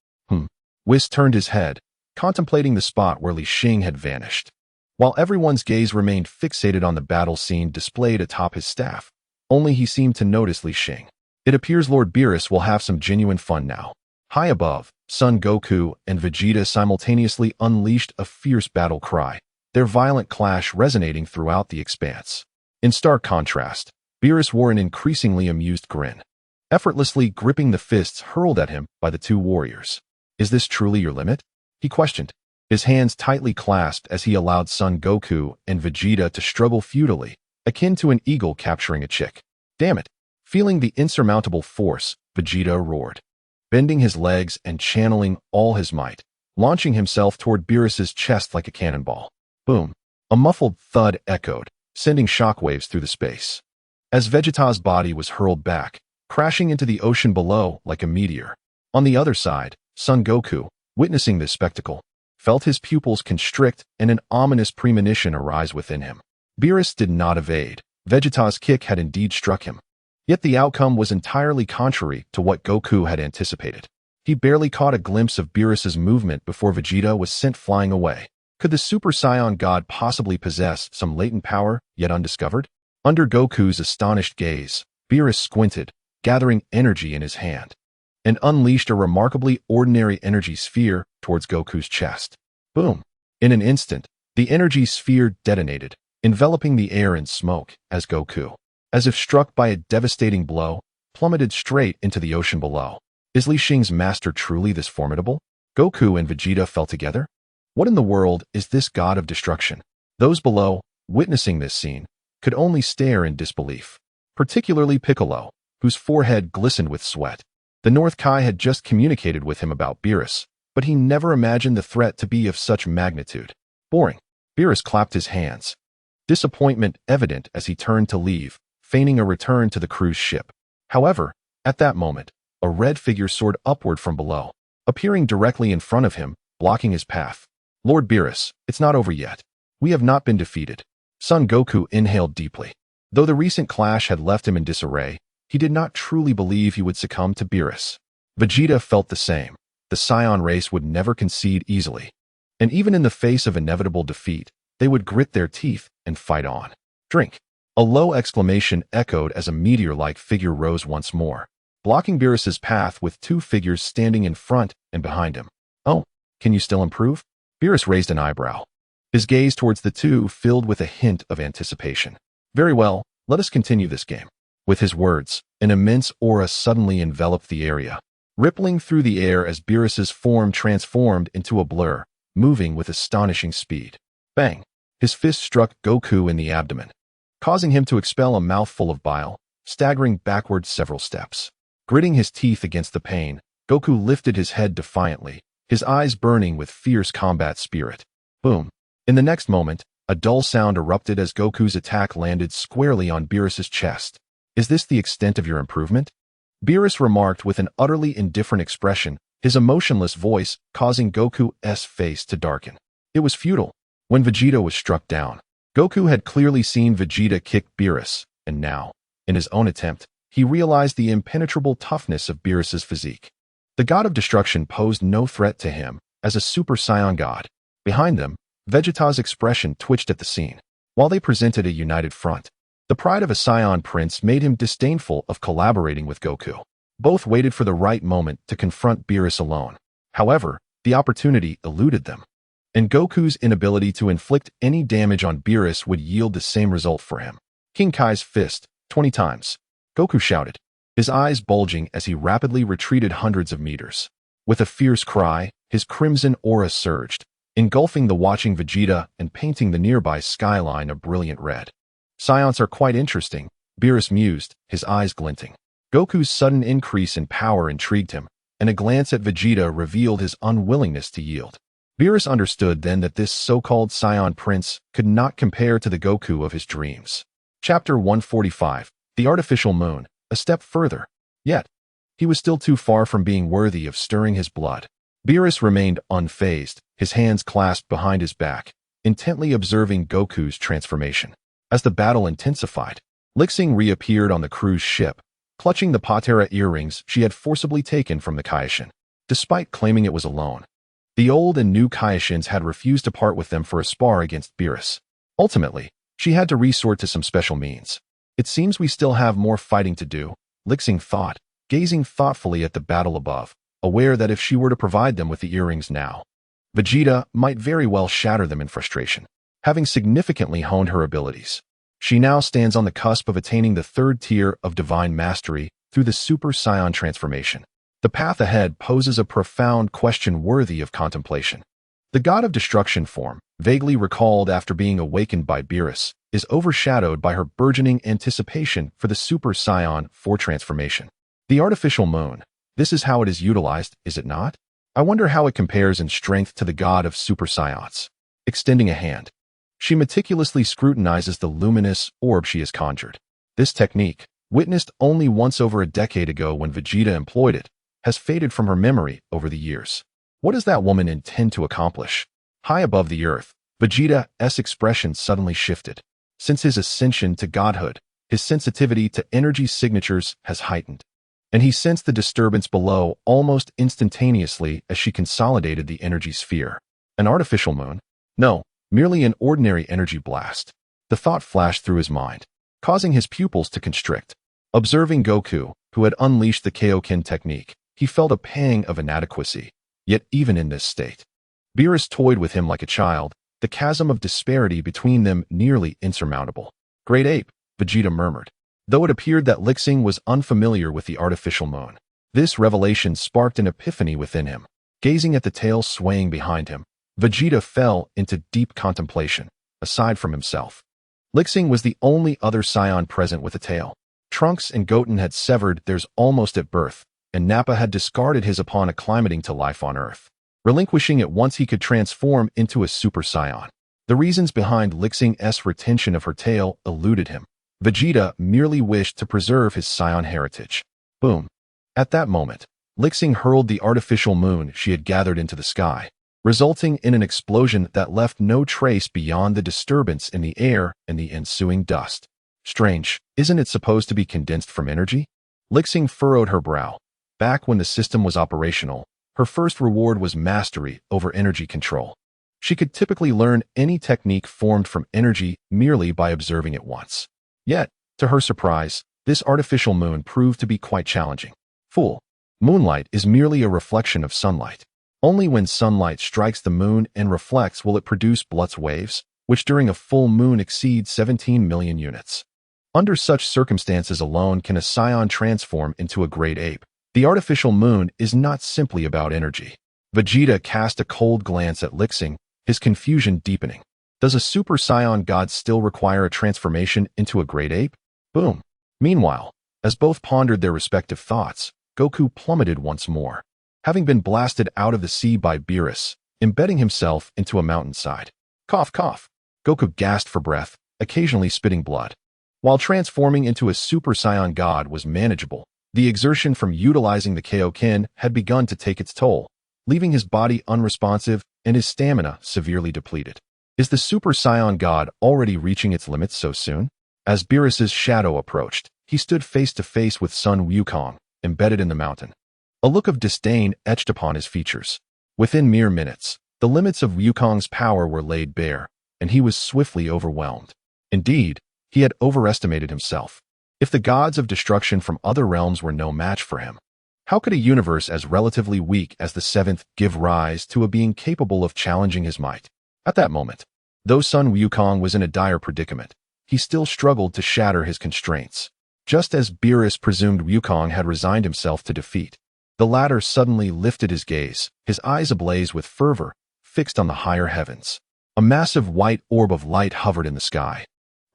Whis turned his head, contemplating the spot where Li Xing had vanished. While everyone's gaze remained fixated on the battle scene displayed atop his staff, only he seemed to notice Li Xing. It appears Lord Beerus will have some genuine fun now. High above, Son Goku and Vegeta simultaneously unleashed a fierce battle cry, their violent clash resonating throughout the expanse. In stark contrast, Beerus wore an increasingly amused grin, effortlessly gripping the fists hurled at him by the two warriors. "Is this truly your limit?" he questioned, his hands tightly clasped as he allowed Son Goku and Vegeta to struggle futilely, akin to an eagle capturing a chick. "Damn it!" Feeling the insurmountable force, Vegeta roared, bending his legs and channeling all his might, launching himself toward Beerus's chest like a cannonball. Boom! A muffled thud echoed, sending shockwaves through the space, as Vegeta's body was hurled back, crashing into the ocean below like a meteor. On the other side, Son Goku, witnessing this spectacle, felt his pupils constrict and an ominous premonition arise within him. Beerus did not evade. Vegeta's kick had indeed struck him. Yet the outcome was entirely contrary to what Goku had anticipated. He barely caught a glimpse of Beerus's movement before Vegeta was sent flying away. Could the Super Saiyan god possibly possess some latent power yet undiscovered? Under Goku's astonished gaze, Beerus squinted, gathering energy in his hand, and unleashed a remarkably ordinary energy sphere towards Goku's chest. Boom! In an instant, the energy sphere detonated, enveloping the air in smoke as Goku, as if struck by a devastating blow, plummeted straight into the ocean below. Is Li Xing's master truly this formidable? Goku and Vegeta fell together? What in the world is this god of destruction? Those below, witnessing this scene, could only stare in disbelief, particularly Piccolo, whose forehead glistened with sweat. The North Kai had just communicated with him about Beerus, but he never imagined the threat to be of such magnitude. Boring. Beerus clapped his hands, disappointment evident as he turned to leave, feigning a return to the cruise ship. However, at that moment, a red figure soared upward from below, appearing directly in front of him, blocking his path. "Lord Beerus, it's not over yet. We have not been defeated." Son Goku inhaled deeply. Though the recent clash had left him in disarray, he did not truly believe he would succumb to Beerus. Vegeta felt the same. The Saiyan race would never concede easily. And even in the face of inevitable defeat, they would grit their teeth and fight on. "Drink." A low exclamation echoed as a meteor-like figure rose once more, blocking Beerus's path with two figures standing in front and behind him. "Oh, can you still improve?" Beerus raised an eyebrow, his gaze towards the two filled with a hint of anticipation. "Very well, let us continue this game." With his words, an immense aura suddenly enveloped the area, rippling through the air as Beerus's form transformed into a blur, moving with astonishing speed. Bang! His fist struck Goku in the abdomen, causing him to expel a mouthful of bile, staggering backward several steps. Gritting his teeth against the pain, Goku lifted his head defiantly, his eyes burning with fierce combat spirit. Boom! In the next moment, a dull sound erupted as Goku's attack landed squarely on Beerus's chest. "Is this the extent of your improvement?" Beerus remarked with an utterly indifferent expression, his emotionless voice causing Goku's face to darken. It was futile. When Vegeta was struck down, Goku had clearly seen Vegeta kick Beerus, and now, in his own attempt, he realized the impenetrable toughness of Beerus's physique. The god of destruction posed no threat to him as a Super Saiyan god. Behind them, Vegeta's expression twitched at the scene. While they presented a united front, the pride of a Saiyan prince made him disdainful of collaborating with Goku. Both waited for the right moment to confront Beerus alone. However, the opportunity eluded them, and Goku's inability to inflict any damage on Beerus would yield the same result for him. "King Kai's fist, 20 times. Goku shouted, his eyes bulging as he rapidly retreated hundreds of meters. With a fierce cry, his crimson aura surged, engulfing the watching Vegeta and painting the nearby skyline a brilliant red. "Scions are quite interesting," Beerus mused, his eyes glinting. Goku's sudden increase in power intrigued him, and a glance at Vegeta revealed his unwillingness to yield. Beerus understood then that this so-called Saiyan prince could not compare to the Goku of his dreams. Chapter 145, The Artificial Moon, a step further. Yet, he was still too far from being worthy of stirring his blood. Beerus remained unfazed, his hands clasped behind his back, intently observing Goku's transformation. As the battle intensified, Li Xing reappeared on the cruise ship, clutching the Patera earrings she had forcibly taken from the Kaioshin. Despite claiming it was alone, the old and new Kaioshins had refused to part with them for a spar against Beerus. Ultimately, she had to resort to some special means. It seems we still have more fighting to do, Li Xing thought, gazing thoughtfully at the battle above, aware that if she were to provide them with the earrings now, Vegeta might very well shatter them in frustration. Having significantly honed her abilities, she now stands on the cusp of attaining the third tier of divine mastery through the Super Saiyan transformation. The path ahead poses a profound question worthy of contemplation. The god of destruction form, vaguely recalled after being awakened by Beerus, is overshadowed by her burgeoning anticipation for the Super Saiyan 4 transformation. The artificial moon. This is how it is utilized, is it not? I wonder how it compares in strength to the god of Super Saiyans. Extending a hand, she meticulously scrutinizes the luminous orb she has conjured. This technique, witnessed only once over a decade ago when Vegeta employed it, has faded from her memory over the years. What does that woman intend to accomplish? High above the earth, Vegeta's expression suddenly shifted. Since his ascension to godhood, his sensitivity to energy signatures has heightened, and he sensed the disturbance below almost instantaneously as she consolidated the energy sphere. An artificial moon? No, merely an ordinary energy blast. The thought flashed through his mind, causing his pupils to constrict. Observing Goku, who had unleashed the Kaioken technique, he felt a pang of inadequacy. Yet even in this state, Beerus toyed with him like a child, the chasm of disparity between them nearly insurmountable. Great ape, Vegeta murmured. Though it appeared that Li Xing was unfamiliar with the artificial moon, this revelation sparked an epiphany within him. Gazing at the tail swaying behind him, Vegeta fell into deep contemplation. Aside from himself, Li Xing was the only other Scion present with a tail. Trunks and Goten had severed theirs almost at birth, and Nappa had discarded his upon acclimating to life on Earth, relinquishing it once he could transform into a Super Saiyan. The reasons behind Li Xing's retention of her tail eluded him. Vegeta merely wished to preserve his Saiyan heritage. Boom. At that moment, Li Xing hurled the artificial moon she had gathered into the sky, resulting in an explosion that left no trace beyond the disturbance in the air and the ensuing dust. Strange, isn't it supposed to be condensed from energy? Li Xing furrowed her brow. Back when the system was operational, her first reward was mastery over energy control. She could typically learn any technique formed from energy merely by observing it once. Yet, to her surprise, this artificial moon proved to be quite challenging. Fool. Moonlight is merely a reflection of sunlight. Only when sunlight strikes the moon and reflects will it produce Blutz waves, which during a full moon exceed 17 million units. Under such circumstances alone can a Saiyan transform into a great ape. The artificial moon is not simply about energy. Vegeta cast a cold glance at Li Xing, his confusion deepening. Does a Super Saiyan god still require a transformation into a great ape? Boom. Meanwhile, as both pondered their respective thoughts, Goku plummeted once more, having been blasted out of the sea by Beerus, embedding himself into a mountainside. Cough, cough. Goku gasped for breath, occasionally spitting blood. While transforming into a Super Saiyan god was manageable, the exertion from utilizing the Kaioken had begun to take its toll, leaving his body unresponsive and his stamina severely depleted. Is the Super Saiyan god already reaching its limits so soon? As Beerus's shadow approached, he stood face to face with Sun Wukong, embedded in the mountain. A look of disdain etched upon his features. Within mere minutes, the limits of Wukong's power were laid bare, and he was swiftly overwhelmed. Indeed, he had overestimated himself. If the gods of destruction from other realms were no match for him, how could a universe as relatively weak as the seventh give rise to a being capable of challenging his might? At that moment, though Sun Wukong was in a dire predicament, he still struggled to shatter his constraints. Just as Beerus presumed Wukong had resigned himself to defeat, the latter suddenly lifted his gaze, his eyes ablaze with fervor, fixed on the higher heavens. A massive white orb of light hovered in the sky,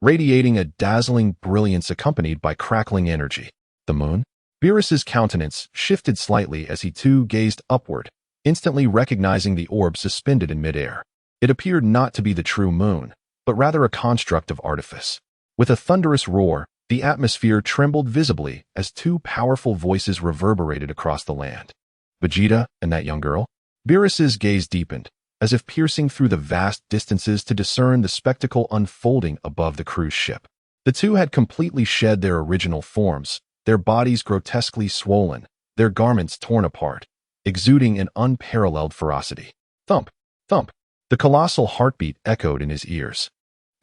radiating a dazzling brilliance accompanied by crackling energy. The moon? Beerus's countenance shifted slightly as he too gazed upward, instantly recognizing the orb suspended in midair. It appeared not to be the true moon, but rather a construct of artifice. With a thunderous roar, the atmosphere trembled visibly as two powerful voices reverberated across the land. Vegeta and that young girl? Beerus's gaze deepened, as if piercing through the vast distances to discern the spectacle unfolding above the cruise ship. The two had completely shed their original forms, their bodies grotesquely swollen, their garments torn apart, exuding an unparalleled ferocity. Thump, thump. The colossal heartbeat echoed in his ears,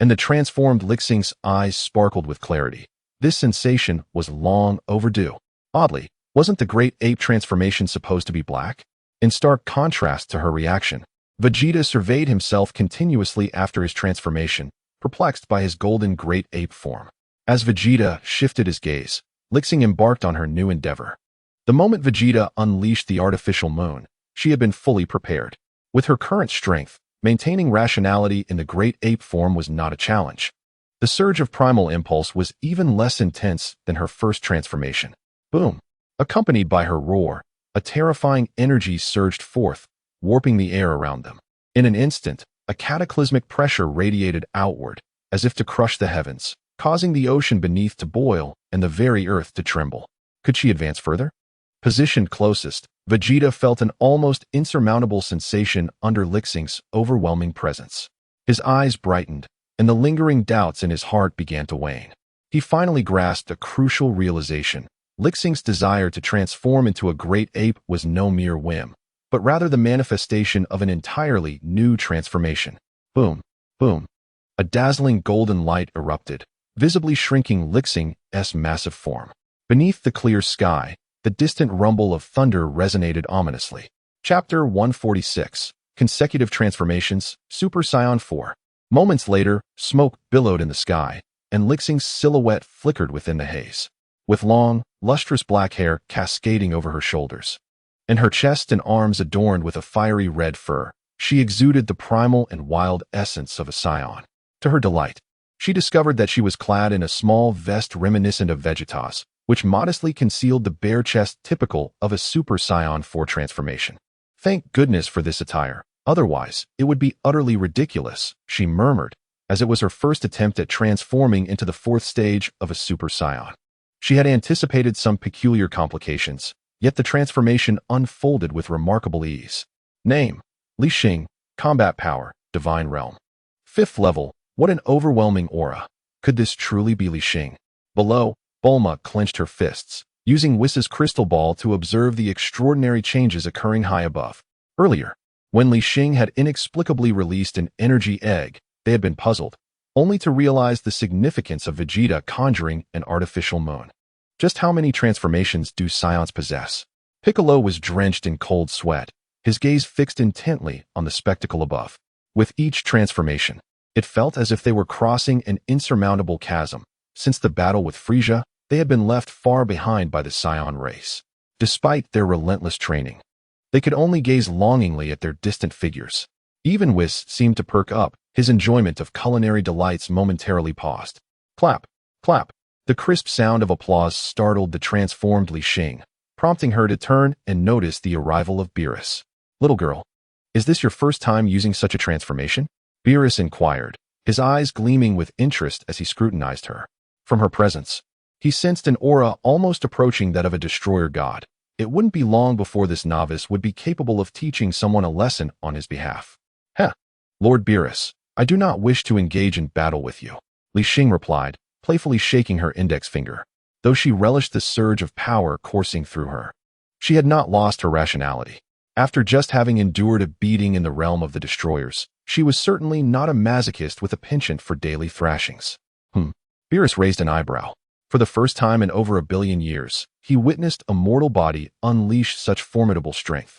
and the transformed Li Xing's eyes sparkled with clarity. This sensation was long overdue. Oddly, wasn't the great ape transformation supposed to be black? In stark contrast to her reaction, Vegeta surveyed himself continuously after his transformation, perplexed by his golden great ape form. As Vegeta shifted his gaze, Li Xing embarked on her new endeavor. The moment Vegeta unleashed the artificial moon, she had been fully prepared. With her current strength, maintaining rationality in the great ape form was not a challenge. The surge of primal impulse was even less intense than her first transformation. Boom! Accompanied by her roar, a terrifying energy surged forth, warping the air around them. In an instant, a cataclysmic pressure radiated outward, as if to crush the heavens, causing the ocean beneath to boil and the very earth to tremble. Could she advance further? Positioned closest, Vegeta felt an almost insurmountable sensation under Li Xing's overwhelming presence. His eyes brightened, and the lingering doubts in his heart began to wane. He finally grasped a crucial realization. Li Xing's desire to transform into a great ape was no mere whim, but rather the manifestation of an entirely new transformation. Boom, boom. A dazzling golden light erupted, visibly shrinking Li Xing's massive form. Beneath the clear sky, the distant rumble of thunder resonated ominously. Chapter 146, Consecutive Transformations, Super Saiyan 4. Moments later, smoke billowed in the sky, and Li Xing's silhouette flickered within the haze. With long, lustrous black hair cascading over her shoulders, and her chest and arms adorned with a fiery red fur, she exuded the primal and wild essence of a scion. To her delight, she discovered that she was clad in a small vest reminiscent of Vegeta's, which modestly concealed the bare chest typical of a Super Saiyan 4 transformation. Thank goodness for this attire, otherwise it would be utterly ridiculous, she murmured, as it was her first attempt at transforming into the fourth stage of a Super Saiyan. She had anticipated some peculiar complications, yet the transformation unfolded with remarkable ease. Name: Li Xing, Combat Power, Divine Realm. 5th level, what an overwhelming aura. Could this truly be Li Xing? Below, Bulma clenched her fists, using Whis' crystal ball to observe the extraordinary changes occurring high above. Earlier, when Li Xing had inexplicably released an energy egg, they had been puzzled, only to realize the significance of Vegeta conjuring an artificial moon. Just how many transformations do Saiyans possess? Piccolo was drenched in cold sweat, his gaze fixed intently on the spectacle above. With each transformation, it felt as if they were crossing an insurmountable chasm. Since the battle with Frieza, they had been left far behind by the Saiyan race. Despite their relentless training, they could only gaze longingly at their distant figures. Even Whis seemed to perk up, his enjoyment of culinary delights momentarily paused. Clap, clap. The crisp sound of applause startled the transformed Li Xing, prompting her to turn and notice the arrival of Beerus. Little girl, is this your first time using such a transformation? Beerus inquired, his eyes gleaming with interest as he scrutinized her. From her presence, he sensed an aura almost approaching that of a destroyer god. It wouldn't be long before this novice would be capable of teaching someone a lesson on his behalf. Heh, Lord Beerus, I do not wish to engage in battle with you, Li Xing replied, playfully shaking her index finger, though she relished the surge of power coursing through her. She had not lost her rationality. After just having endured a beating in the realm of the destroyers, she was certainly not a masochist with a penchant for daily thrashings. Beerus raised an eyebrow. For the first time in over 1 billion years, he witnessed a mortal body unleash such formidable strength.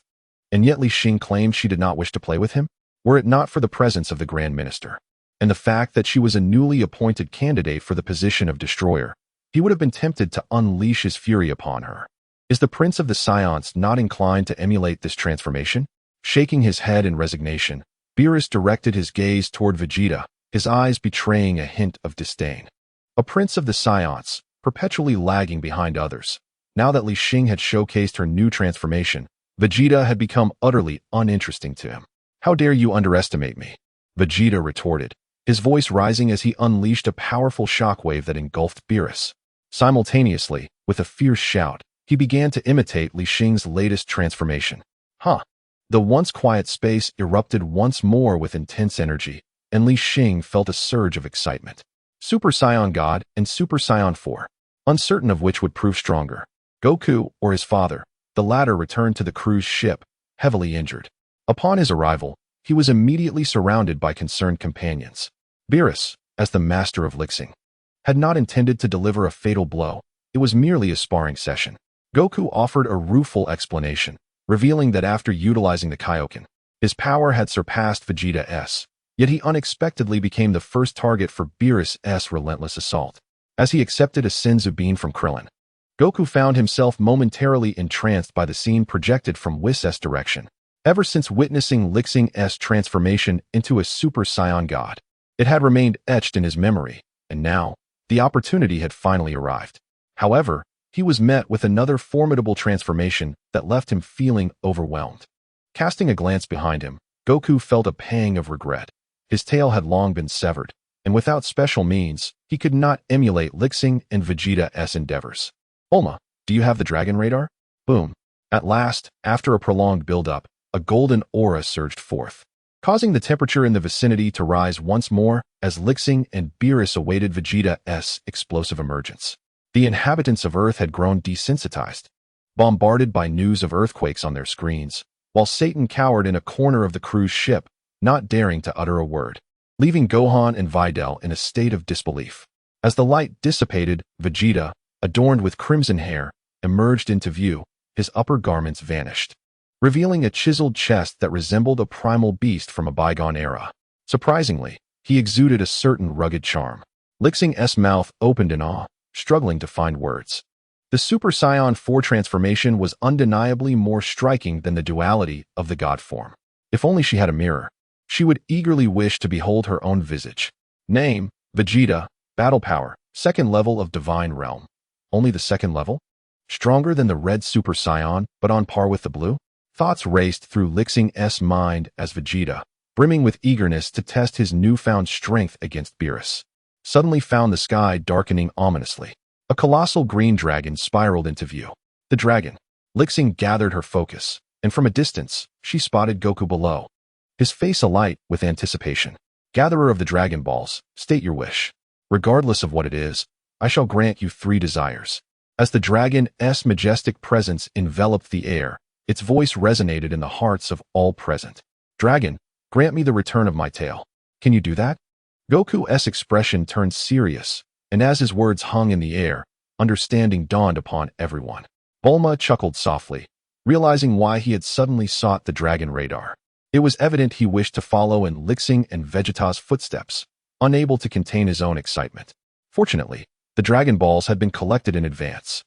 And yet Li Xing claimed she did not wish to play with him? Were it not for the presence of the Grand Minister, and the fact that she was a newly appointed candidate for the position of destroyer, he would have been tempted to unleash his fury upon her. Is the Prince of the Saiyans not inclined to emulate this transformation? Shaking his head in resignation, Beerus directed his gaze toward Vegeta, his eyes betraying a hint of disdain. A Prince of the Saiyans, perpetually lagging behind others. Now that Li Xing had showcased her new transformation, Vegeta had become utterly uninteresting to him. How dare you underestimate me? Vegeta retorted, his voice rising as he unleashed a powerful shockwave that engulfed Beerus. Simultaneously, with a fierce shout, he began to imitate Li Xing's latest transformation. The once quiet space erupted once more with intense energy, and Li Xing felt a surge of excitement. Super Saiyan God and Super Saiyan 4. Uncertain of which would prove stronger, Goku or his father, the latter returned to the cruise ship, heavily injured. Upon his arrival, he was immediately surrounded by concerned companions. Beerus, as the master of Li Xing, had not intended to deliver a fatal blow. It was merely a sparring session. Goku offered a rueful explanation, revealing that after utilizing the Kaioken, his power had surpassed Vegeta's, yet he unexpectedly became the first target for Beerus's relentless assault. As he accepted a Senzu bean from Krillin, Goku found himself momentarily entranced by the scene projected from Whis' direction. Ever since witnessing Li Xing's transformation into a Super Saiyan God, it had remained etched in his memory, and now, the opportunity had finally arrived. However, he was met with another formidable transformation that left him feeling overwhelmed. Casting a glance behind him, Goku felt a pang of regret. His tail had long been severed, and without special means, he could not emulate Li Xing and Vegeta's endeavors. Bulma, do you have the dragon radar? Boom. At last, after a prolonged build-up, a golden aura surged forth, causing the temperature in the vicinity to rise once more as Li Xing and Beerus awaited Vegeta's explosive emergence. The inhabitants of Earth had grown desensitized, bombarded by news of earthquakes on their screens, while Satan cowered in a corner of the cruise ship, not daring to utter a word, leaving Gohan and Videl in a state of disbelief. As the light dissipated, Vegeta, adorned with crimson hair, emerged into view. His upper garments vanished, revealing a chiseled chest that resembled a primal beast from a bygone era. Surprisingly, he exuded a certain rugged charm. Li Xing's mouth opened in awe, struggling to find words. The Super Saiyan 4 transformation was undeniably more striking than the duality of the god form. If only she had a mirror, she would eagerly wish to behold her own visage. Name, Vegeta. Battle power, second level of divine realm. Only the second level? Stronger than the red Super Saiyan, but on par with the blue? Thoughts raced through Li Xing's mind as Vegeta, brimming with eagerness to test his newfound strength against Beerus, suddenly found the sky darkening ominously. A colossal green dragon spiraled into view. The dragon. Li Xing gathered her focus, and from a distance, she spotted Goku below, his face alight with anticipation. Gatherer of the Dragon Balls, state your wish. Regardless of what it is, I shall grant you 3 desires. As the dragon's majestic presence enveloped the air, its voice resonated in the hearts of all present. Dragon, grant me the return of my tail. Can you do that? Goku's expression turned serious, and as his words hung in the air, understanding dawned upon everyone. Bulma chuckled softly, realizing why he had suddenly sought the dragon radar. It was evident he wished to follow in Li Xing and Vegeta's footsteps, unable to contain his own excitement. Fortunately, the Dragon Balls had been collected in advance.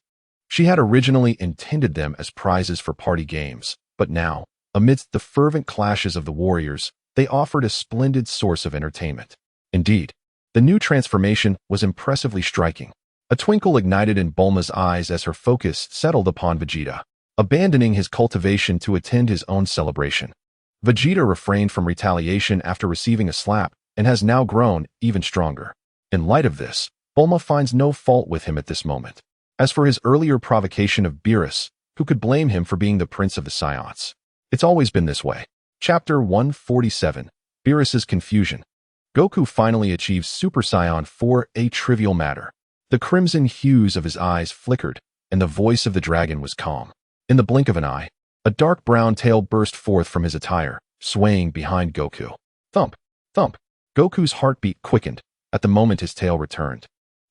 She had originally intended them as prizes for party games, but now, amidst the fervent clashes of the warriors, they offered a splendid source of entertainment. Indeed, the new transformation was impressively striking. A twinkle ignited in Bulma's eyes as her focus settled upon Vegeta, abandoning his cultivation to attend his own celebration. Vegeta refrained from retaliation after receiving a slap and has now grown even stronger. In light of this, Bulma finds no fault with him at this moment. As for his earlier provocation of Beerus, who could blame him for being the prince of the Saiyans? It's always been this way. Chapter 147, Beerus's Confusion. Goku finally achieves Super Saiyan 4, a trivial matter. The crimson hues of his eyes flickered, and the voice of the dragon was calm. In the blink of an eye, a dark brown tail burst forth from his attire, swaying behind Goku. Thump, thump. Goku's heartbeat quickened at the moment his tail returned.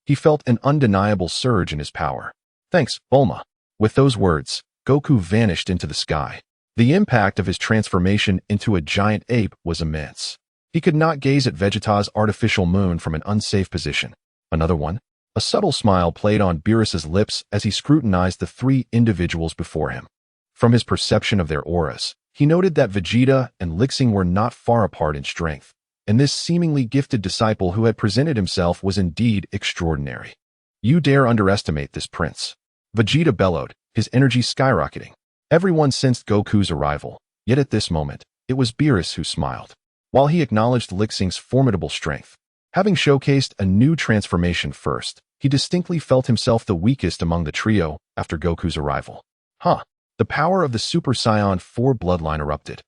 He felt an undeniable surge in his power. Thanks, Bulma. With those words, Goku vanished into the sky. The impact of his transformation into a giant ape was immense. He could not gaze at Vegeta's artificial moon from an unsafe position. Another one? A subtle smile played on Beerus's lips as he scrutinized the 3 individuals before him. From his perception of their auras, he noted that Vegeta and Li Xing were not far apart in strength, and this seemingly gifted disciple who had presented himself was indeed extraordinary. You dare underestimate this prince? Vegeta bellowed, his energy skyrocketing. Everyone sensed Goku's arrival, yet at this moment, it was Beerus who smiled. While he acknowledged Li Xing's formidable strength, having showcased a new transformation first, he distinctly felt himself the weakest among the trio after Goku's arrival. The power of the Super Saiyan 4 bloodline erupted.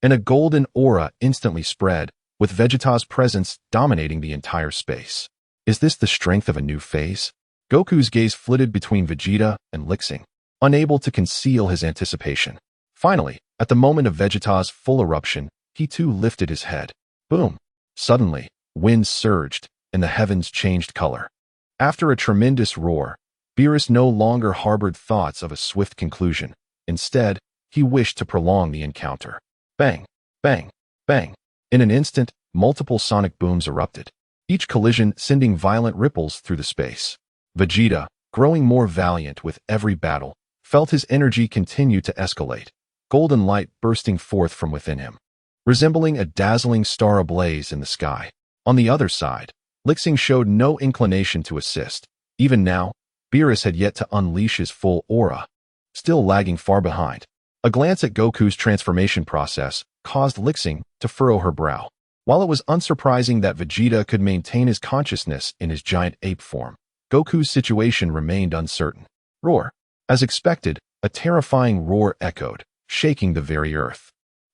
and a golden aura instantly spread, with Vegeta's presence dominating the entire space. Is this the strength of a new phase? Goku's gaze flitted between Vegeta and Li Xing, unable to conceal his anticipation. Finally, at the moment of Vegeta's full eruption, he too lifted his head. Boom! Suddenly, winds surged, and the heavens changed color. After a tremendous roar, Beerus no longer harbored thoughts of a swift conclusion. Instead, he wished to prolong the encounter. Bang! Bang! Bang! In an instant, multiple sonic booms erupted, each collision sending violent ripples through the space. Vegeta, growing more valiant with every battle, felt his energy continue to escalate, golden light bursting forth from within him, resembling a dazzling star ablaze in the sky. On the other side, Li Xing showed no inclination to assist. Even now, Beerus had yet to unleash his full aura, still lagging far behind. A glance at Goku's transformation process caused Li Xing to furrow her brow. While it was unsurprising that Vegeta could maintain his consciousness in his giant ape form, Goku's situation remained uncertain. Roar! As expected, a terrifying roar echoed, shaking the very earth.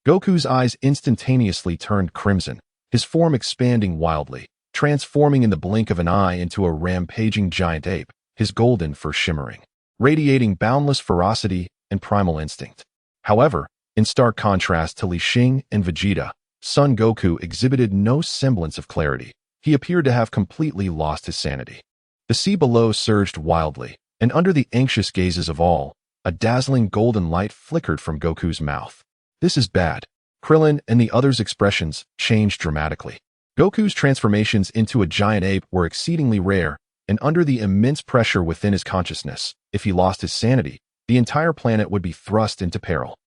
Goku's eyes instantaneously turned crimson, his form expanding wildly, transforming in the blink of an eye into a rampaging giant ape, his golden fur shimmering, radiating boundless ferocity and primal instinct. However, in stark contrast to Li Xing and Vegeta, Son Goku exhibited no semblance of clarity. He appeared to have completely lost his sanity. The sea below surged wildly, and under the anxious gazes of all, a dazzling golden light flickered from Goku's mouth. This is bad. Krillin and the others' expressions changed dramatically. Goku's transformations into a giant ape were exceedingly rare, and under the immense pressure within his consciousness, if he lost his sanity, the entire planet would be thrust into peril.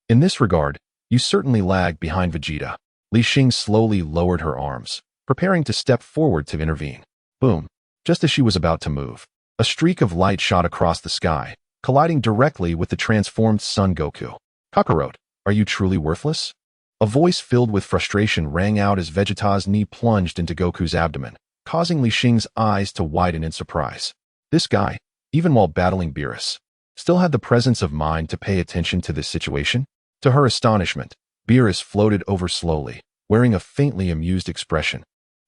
In this regard, you certainly lag behind Vegeta. Li Xing slowly lowered her arms, preparing to step forward to intervene. Boom! Just as she was about to move, a streak of light shot across the sky, colliding directly with the transformed Son Goku. Kakarot, are you truly worthless? A voice filled with frustration rang out as Vegeta's knee plunged into Goku's abdomen, causing Li Xing's eyes to widen in surprise. This guy, even while battling Beerus, still had the presence of mind to pay attention to this situation. To her astonishment, Beerus floated over slowly, wearing a faintly amused expression,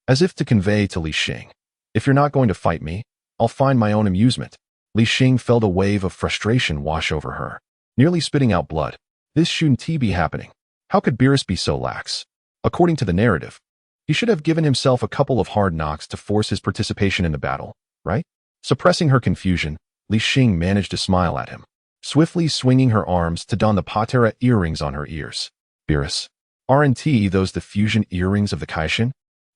as if to convey to Li Xing, "If you're not going to fight me, I'll find my own amusement." Li Xing felt a wave of frustration wash over her, nearly spitting out blood. This shouldn't be happening. How could Beerus be so lax? According to the narrative, he should have given himself a couple of hard knocks to force his participation in the battle, right? Suppressing her confusion, Li Xing managed to smile at him, swiftly swinging her arms to don the patera earrings on her ears. Beerus, aren't those the fusion earrings of the Kaishin?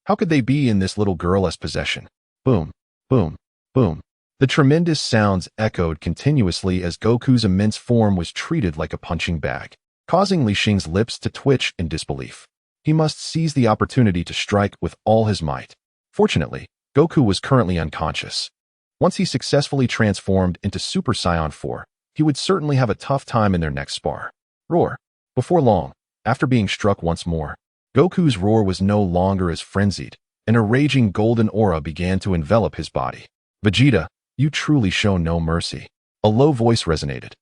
How could they be in this little girl's possession? Boom, boom, boom. The tremendous sounds echoed continuously as Goku's immense form was treated like a punching bag, causing Li Xing's lips to twitch in disbelief. He must seize the opportunity to strike with all his might. Fortunately, Goku was currently unconscious. Once he successfully transformed into Super Saiyan 4, he would certainly have a tough time in their next spar. Roar! Before long, after being struck once more, Goku's roar was no longer as frenzied, and a raging golden aura began to envelop his body. Vegeta, you truly show no mercy. A low voice resonated,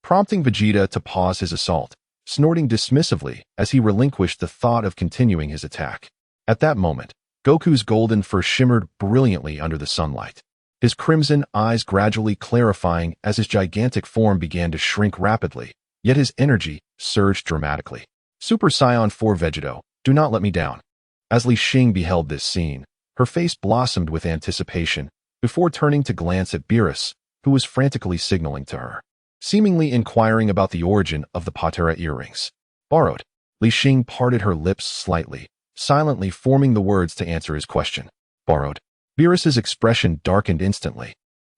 prompting Vegeta to pause his assault, snorting dismissively as he relinquished the thought of continuing his attack. At that moment, Goku's golden fur shimmered brilliantly under the sunlight, his crimson eyes gradually clarifying as his gigantic form began to shrink rapidly, yet his energy surged dramatically. Super Saiyan 4 Vegeta, do not let me down. As Li Xing beheld this scene, her face blossomed with anticipation, before turning to glance at Beerus, who was frantically signaling to her, seemingly inquiring about the origin of the patera earrings. Borrowed. Li Xing parted her lips slightly, silently forming the words to answer his question. Borrowed. Beerus's expression darkened instantly,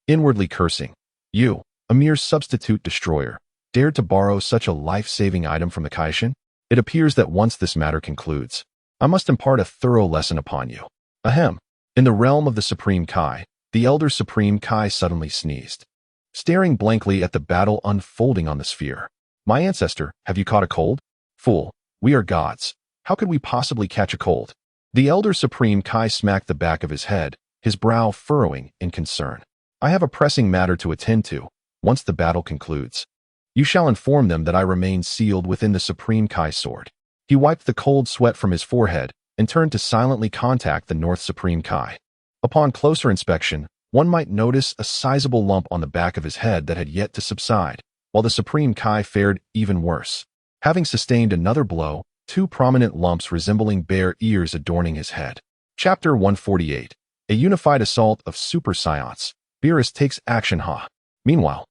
inwardly cursing. You, a mere substitute destroyer, dared to borrow such a life-saving item from the Kaishin? It appears that once this matter concludes, I must impart a thorough lesson upon you. Ahem. In the realm of the Supreme Kai, the Elder Supreme Kai suddenly sneezed, staring blankly at the battle unfolding on the sphere. My ancestor, have you caught a cold? Fool, we are gods. How could we possibly catch a cold? The Elder Supreme Kai smacked the back of his head, his brow furrowing in concern. I have a pressing matter to attend to. Once the battle concludes, you shall inform them that I remain sealed within the Supreme Kai sword. He wiped the cold sweat from his forehead and turned to silently contact the North Supreme Kai. Upon closer inspection, one might notice a sizable lump on the back of his head that had yet to subside, while the Supreme Kai fared even worse. Having sustained another blow, two prominent lumps resembling bare ears adorning his head. Chapter 148. A unified assault of Super Saiyans. Beerus takes action ha. Meanwhile,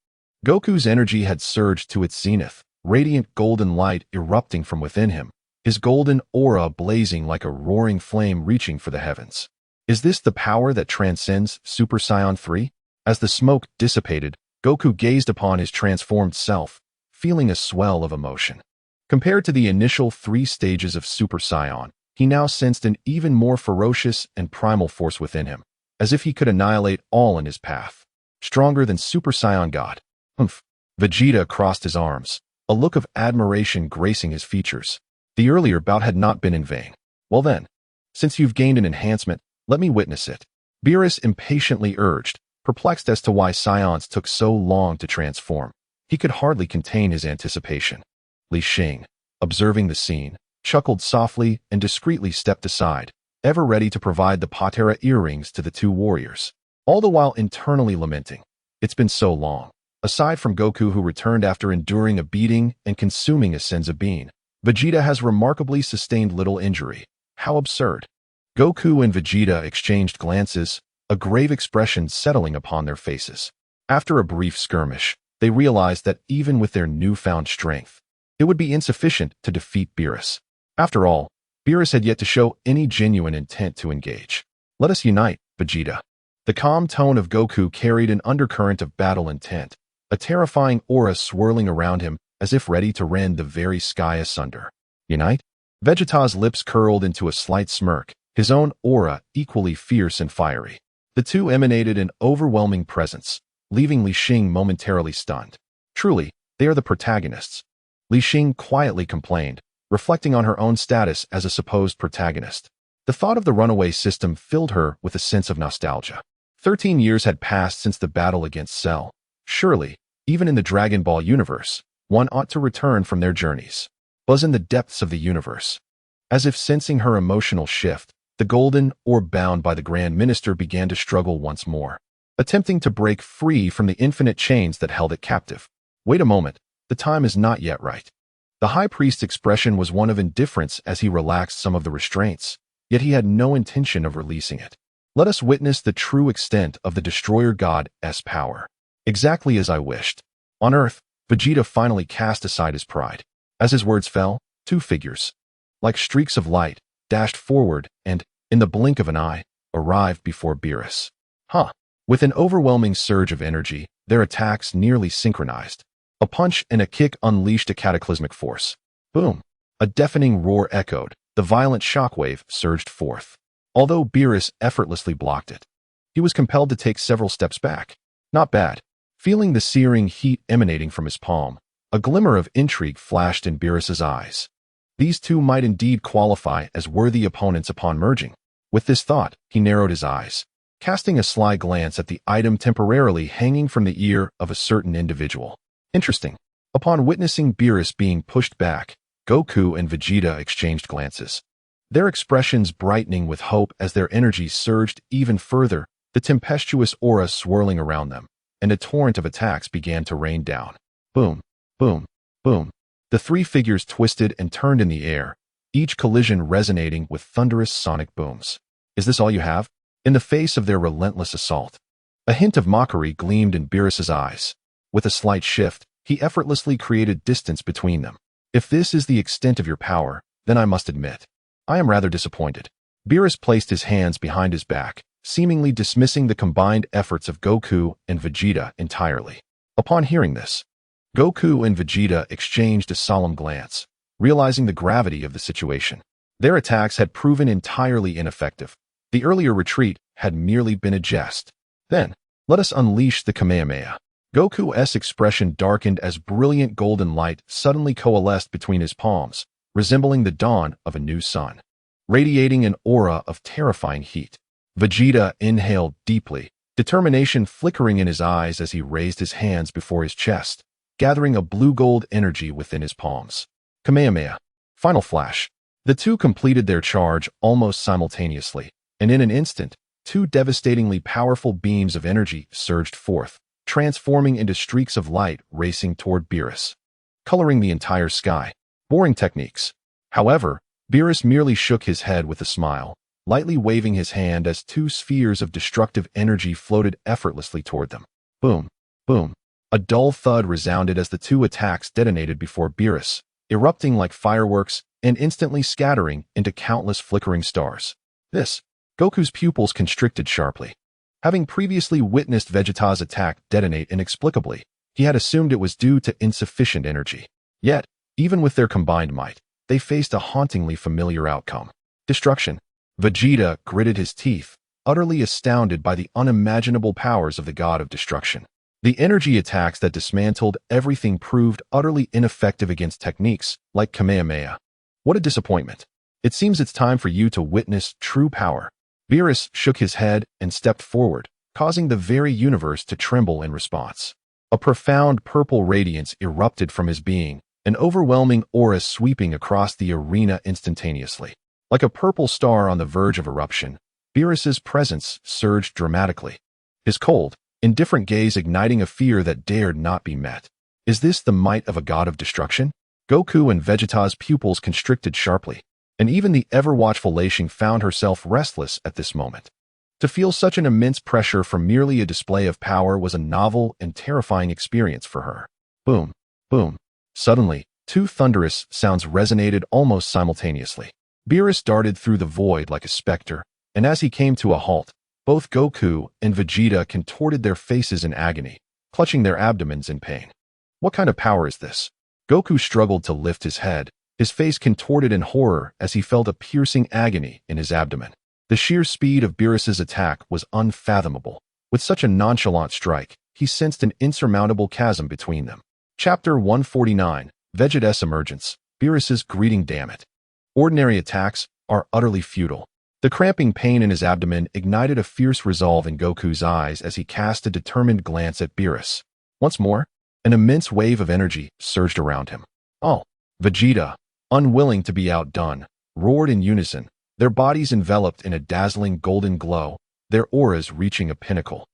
Goku's energy had surged to its zenith, radiant golden light erupting from within him, his golden aura blazing like a roaring flame reaching for the heavens. Is this the power that transcends Super Saiyan 3? As the smoke dissipated, Goku gazed upon his transformed self, feeling a swell of emotion. Compared to the initial 3 stages of Super Saiyan, he now sensed an even more ferocious and primal force within him, as if he could annihilate all in his path. Stronger than Super Saiyan God. Humph. Vegeta crossed his arms, a look of admiration gracing his features. The earlier bout had not been in vain. Well then, since you've gained an enhancement, let me witness it. Beerus impatiently urged, perplexed as to why Saiyans took so long to transform. He could hardly contain his anticipation. Li Xing, observing the scene, chuckled softly and discreetly stepped aside, ever ready to provide the Patera earrings to the two warriors, all the while internally lamenting. It's been so long. Aside from Goku, who returned after enduring a beating and consuming a Senzu bean, Vegeta has remarkably sustained little injury. How absurd. Goku and Vegeta exchanged glances, a grave expression settling upon their faces. After a brief skirmish, they realized that even with their newfound strength, it would be insufficient to defeat Beerus. After all, Beerus had yet to show any genuine intent to engage. Let us unite, Vegeta. The calm tone of Goku carried an undercurrent of battle intent, a terrifying aura swirling around him as if ready to rend the very sky asunder. Unite? Vegeta's lips curled into a slight smirk, his own aura equally fierce and fiery. The two emanated an overwhelming presence, leaving Li Xing momentarily stunned. Truly, they are the protagonists. Li Xing quietly complained, reflecting on her own status as a supposed protagonist. The thought of the runaway system filled her with a sense of nostalgia. 13 years had passed since the battle against Cell. Surely, even in the Dragon Ball universe, one ought to return from their journeys. Was in the depths of the universe. As if sensing her emotional shift, the golden orb bound by the Grand Minister began to struggle once more, attempting to break free from the infinite chains that held it captive. Wait a moment, the time is not yet right. The High Priest's expression was one of indifference as he relaxed some of the restraints, yet he had no intention of releasing it. Let us witness the true extent of the Destroyer God's power. Exactly as I wished. On Earth, Vegeta finally cast aside his pride. As his words fell, 2 figures, like streaks of light, dashed forward and, in the blink of an eye, arrived before Beerus. With an overwhelming surge of energy, their attacks nearly synchronized. A punch and a kick unleashed a cataclysmic force. Boom! A deafening roar echoed. The violent shockwave surged forth. Although Beerus effortlessly blocked it, he was compelled to take several steps back. Not bad. Feeling the searing heat emanating from his palm, a glimmer of intrigue flashed in Beerus's eyes. These two might indeed qualify as worthy opponents upon merging. With this thought, he narrowed his eyes, casting a sly glance at the item temporarily hanging from the ear of a certain individual. Interesting. Upon witnessing Beerus being pushed back, Goku and Vegeta exchanged glances, their expressions brightening with hope as their energy surged even further, the tempestuous aura swirling around them, and a torrent of attacks began to rain down. Boom, boom, boom. The 3 figures twisted and turned in the air, each collision resonating with thunderous sonic booms. Is this all you have? In the face of their relentless assault, a hint of mockery gleamed in Beerus's eyes. With a slight shift, he effortlessly created distance between them. If this is the extent of your power, then I must admit, I am rather disappointed. Beerus placed his hands behind his back, seemingly dismissing the combined efforts of Goku and Vegeta entirely. Upon hearing this, Goku and Vegeta exchanged a solemn glance, realizing the gravity of the situation. Their attacks had proven entirely ineffective. The earlier retreat had merely been a jest. Then, let us unleash the Kamehameha. Goku's expression darkened as brilliant golden light suddenly coalesced between his palms, resembling the dawn of a new sun, radiating an aura of terrifying heat. Vegeta inhaled deeply, determination flickering in his eyes as he raised his hands before his chest, gathering a blue-gold energy within his palms. Kamehameha. Final flash. The two completed their charge almost simultaneously, and in an instant, two devastatingly powerful beams of energy surged forth, transforming into streaks of light racing toward Beerus, coloring the entire sky. Boring techniques. However, Beerus merely shook his head with a smile, lightly waving his hand as two spheres of destructive energy floated effortlessly toward them. Boom, boom. A dull thud resounded as the two attacks detonated before Beerus, erupting like fireworks and instantly scattering into countless flickering stars. Goku's pupils constricted sharply. Having previously witnessed Vegeta's attack detonate inexplicably, he had assumed it was due to insufficient energy. Yet, even with their combined might, they faced a hauntingly familiar outcome. Destruction. Vegeta gritted his teeth, utterly astounded by the unimaginable powers of the god of destruction. The energy attacks that dismantled everything proved utterly ineffective against techniques like Kamehameha. What a disappointment. It seems it's time for you to witness true power. Beerus shook his head and stepped forward, causing the very universe to tremble in response. A profound purple radiance erupted from his being, an overwhelming aura sweeping across the arena instantaneously. Like a purple star on the verge of eruption, Beerus's presence surged dramatically. His cold, indifferent gaze igniting a fear that dared not be met. Is this the might of a god of destruction? Goku and Vegeta's pupils constricted sharply, and even the ever-watchful Li Xing found herself restless at this moment. To feel such an immense pressure from merely a display of power was a novel and terrifying experience for her. Boom, boom. Suddenly, two thunderous sounds resonated almost simultaneously. Beerus darted through the void like a specter, and as he came to a halt, both Goku and Vegeta contorted their faces in agony, clutching their abdomens in pain. What kind of power is this? Goku struggled to lift his head, his face contorted in horror as he felt a piercing agony in his abdomen. The sheer speed of Beerus's attack was unfathomable. With such a nonchalant strike, he sensed an insurmountable chasm between them. Chapter 149, Vegeta's Emergence, Beerus's greeting. Damn it. Ordinary attacks are utterly futile. The cramping pain in his abdomen ignited a fierce resolve in Goku's eyes as he cast a determined glance at Beerus. Once more, an immense wave of energy surged around him. Oh, Vegeta, unwilling to be outdone, roared in unison, their bodies enveloped in a dazzling golden glow, their auras reaching a pinnacle.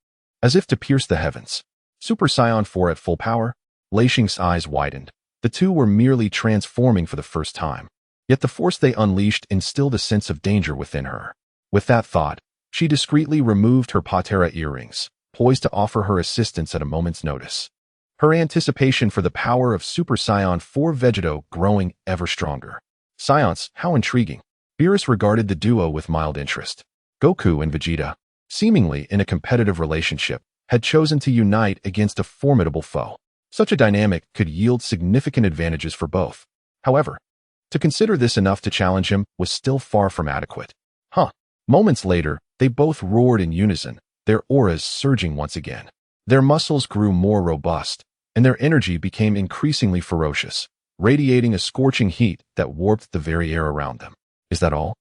As if to pierce the heavens. Super Saiyan 4 at full power? Li Xing's eyes widened. The two were merely transforming for the first time. Yet the force they unleashed instilled a sense of danger within her. With that thought, she discreetly removed her patera earrings, poised to offer her assistance at a moment's notice. Her anticipation for the power of Super Saiyan 4 Vegeta growing ever stronger. Science, how intriguing. Beerus regarded the duo with mild interest. Goku and Vegeta, seemingly in a competitive relationship, had chosen to unite against a formidable foe. Such a dynamic could yield significant advantages for both. However, to consider this enough to challenge him was still far from adequate. Moments later, they both roared in unison, their auras surging once again. Their muscles grew more robust, and their energy became increasingly ferocious, radiating a scorching heat that warped the very air around them. Is that all?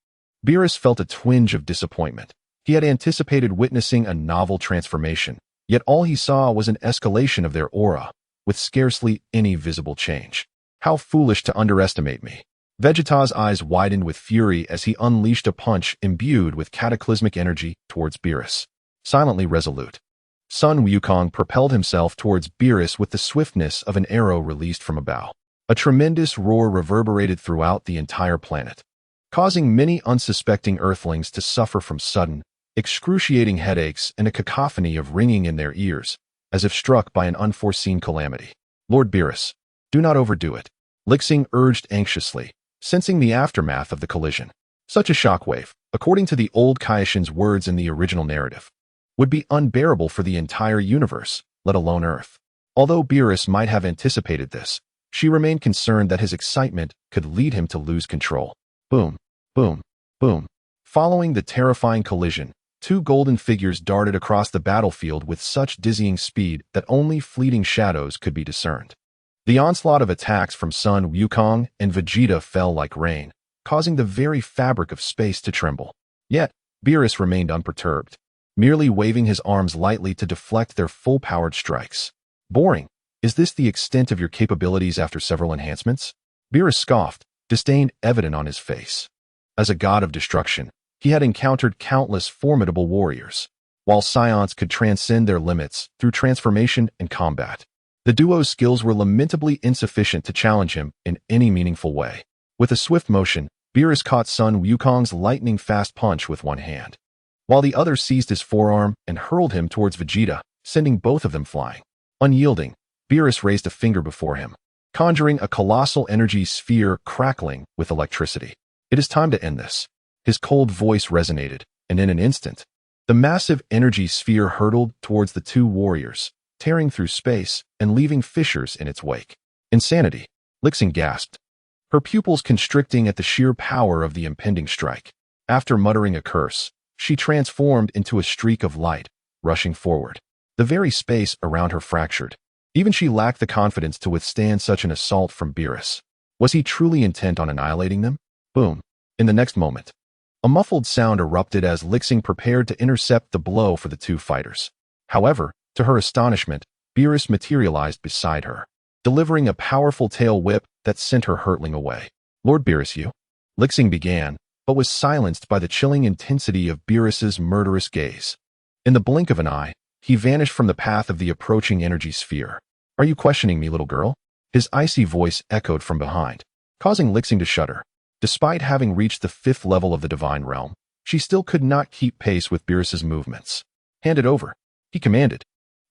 Beerus felt a twinge of disappointment. He had anticipated witnessing a novel transformation, yet all he saw was an escalation of their aura, with scarcely any visible change. How foolish to underestimate me. Vegeta's eyes widened with fury as he unleashed a punch imbued with cataclysmic energy towards Beerus. Silently resolute, Sun Wukong propelled himself towards Beerus with the swiftness of an arrow released from a bow. A tremendous roar reverberated throughout the entire planet, causing many unsuspecting Earthlings to suffer from sudden, excruciating headaches and a cacophony of ringing in their ears, as if struck by an unforeseen calamity. Lord Beerus, do not overdo it, Li Xing urged anxiously, sensing the aftermath of the collision. Such a shockwave, according to the old Kaioshin's words in the original narrative, would be unbearable for the entire universe, let alone Earth. Although Beerus might have anticipated this, she remained concerned that his excitement could lead him to lose control. Boom, boom, boom. Following the terrifying collision, two golden figures darted across the battlefield with such dizzying speed that only fleeting shadows could be discerned. The onslaught of attacks from Sun Wukong and Vegeta fell like rain, causing the very fabric of space to tremble. Yet, Beerus remained unperturbed, merely waving his arms lightly to deflect their full-powered strikes. Boring. Is this the extent of your capabilities after several enhancements? Beerus scoffed, disdain evident on his face. As a god of destruction, he had encountered countless formidable warriors, while Saiyans could transcend their limits through transformation and combat. The duo's skills were lamentably insufficient to challenge him in any meaningful way. With a swift motion, Beerus caught Sun Wukong's lightning-fast punch with one hand, while the other seized his forearm and hurled him towards Vegeta, sending both of them flying. Unyielding, Beerus raised a finger before him, conjuring a colossal energy sphere crackling with electricity. It is time to end this. His cold voice resonated, and in an instant, the massive energy sphere hurtled towards the two warriors, tearing through space and leaving fissures in its wake. Insanity, Li Xing gasped, her pupils constricting at the sheer power of the impending strike. After muttering a curse, she transformed into a streak of light, rushing forward. The very space around her fractured. Even she lacked the confidence to withstand such an assault from Beerus. Was he truly intent on annihilating them? Boom. In the next moment, a muffled sound erupted as Li Xing prepared to intercept the blow for the two fighters. However, to her astonishment, Beerus materialized beside her, delivering a powerful tail whip that sent her hurtling away. Lord Beerus, you? Li Xing began, but was silenced by the chilling intensity of Beerus's murderous gaze. In the blink of an eye, he vanished from the path of the approaching energy sphere. Are you questioning me, little girl? His icy voice echoed from behind, causing Li Xing to shudder. Despite having reached the 5th level of the divine realm, she still could not keep pace with Beerus's movements. Hand it over, he commanded,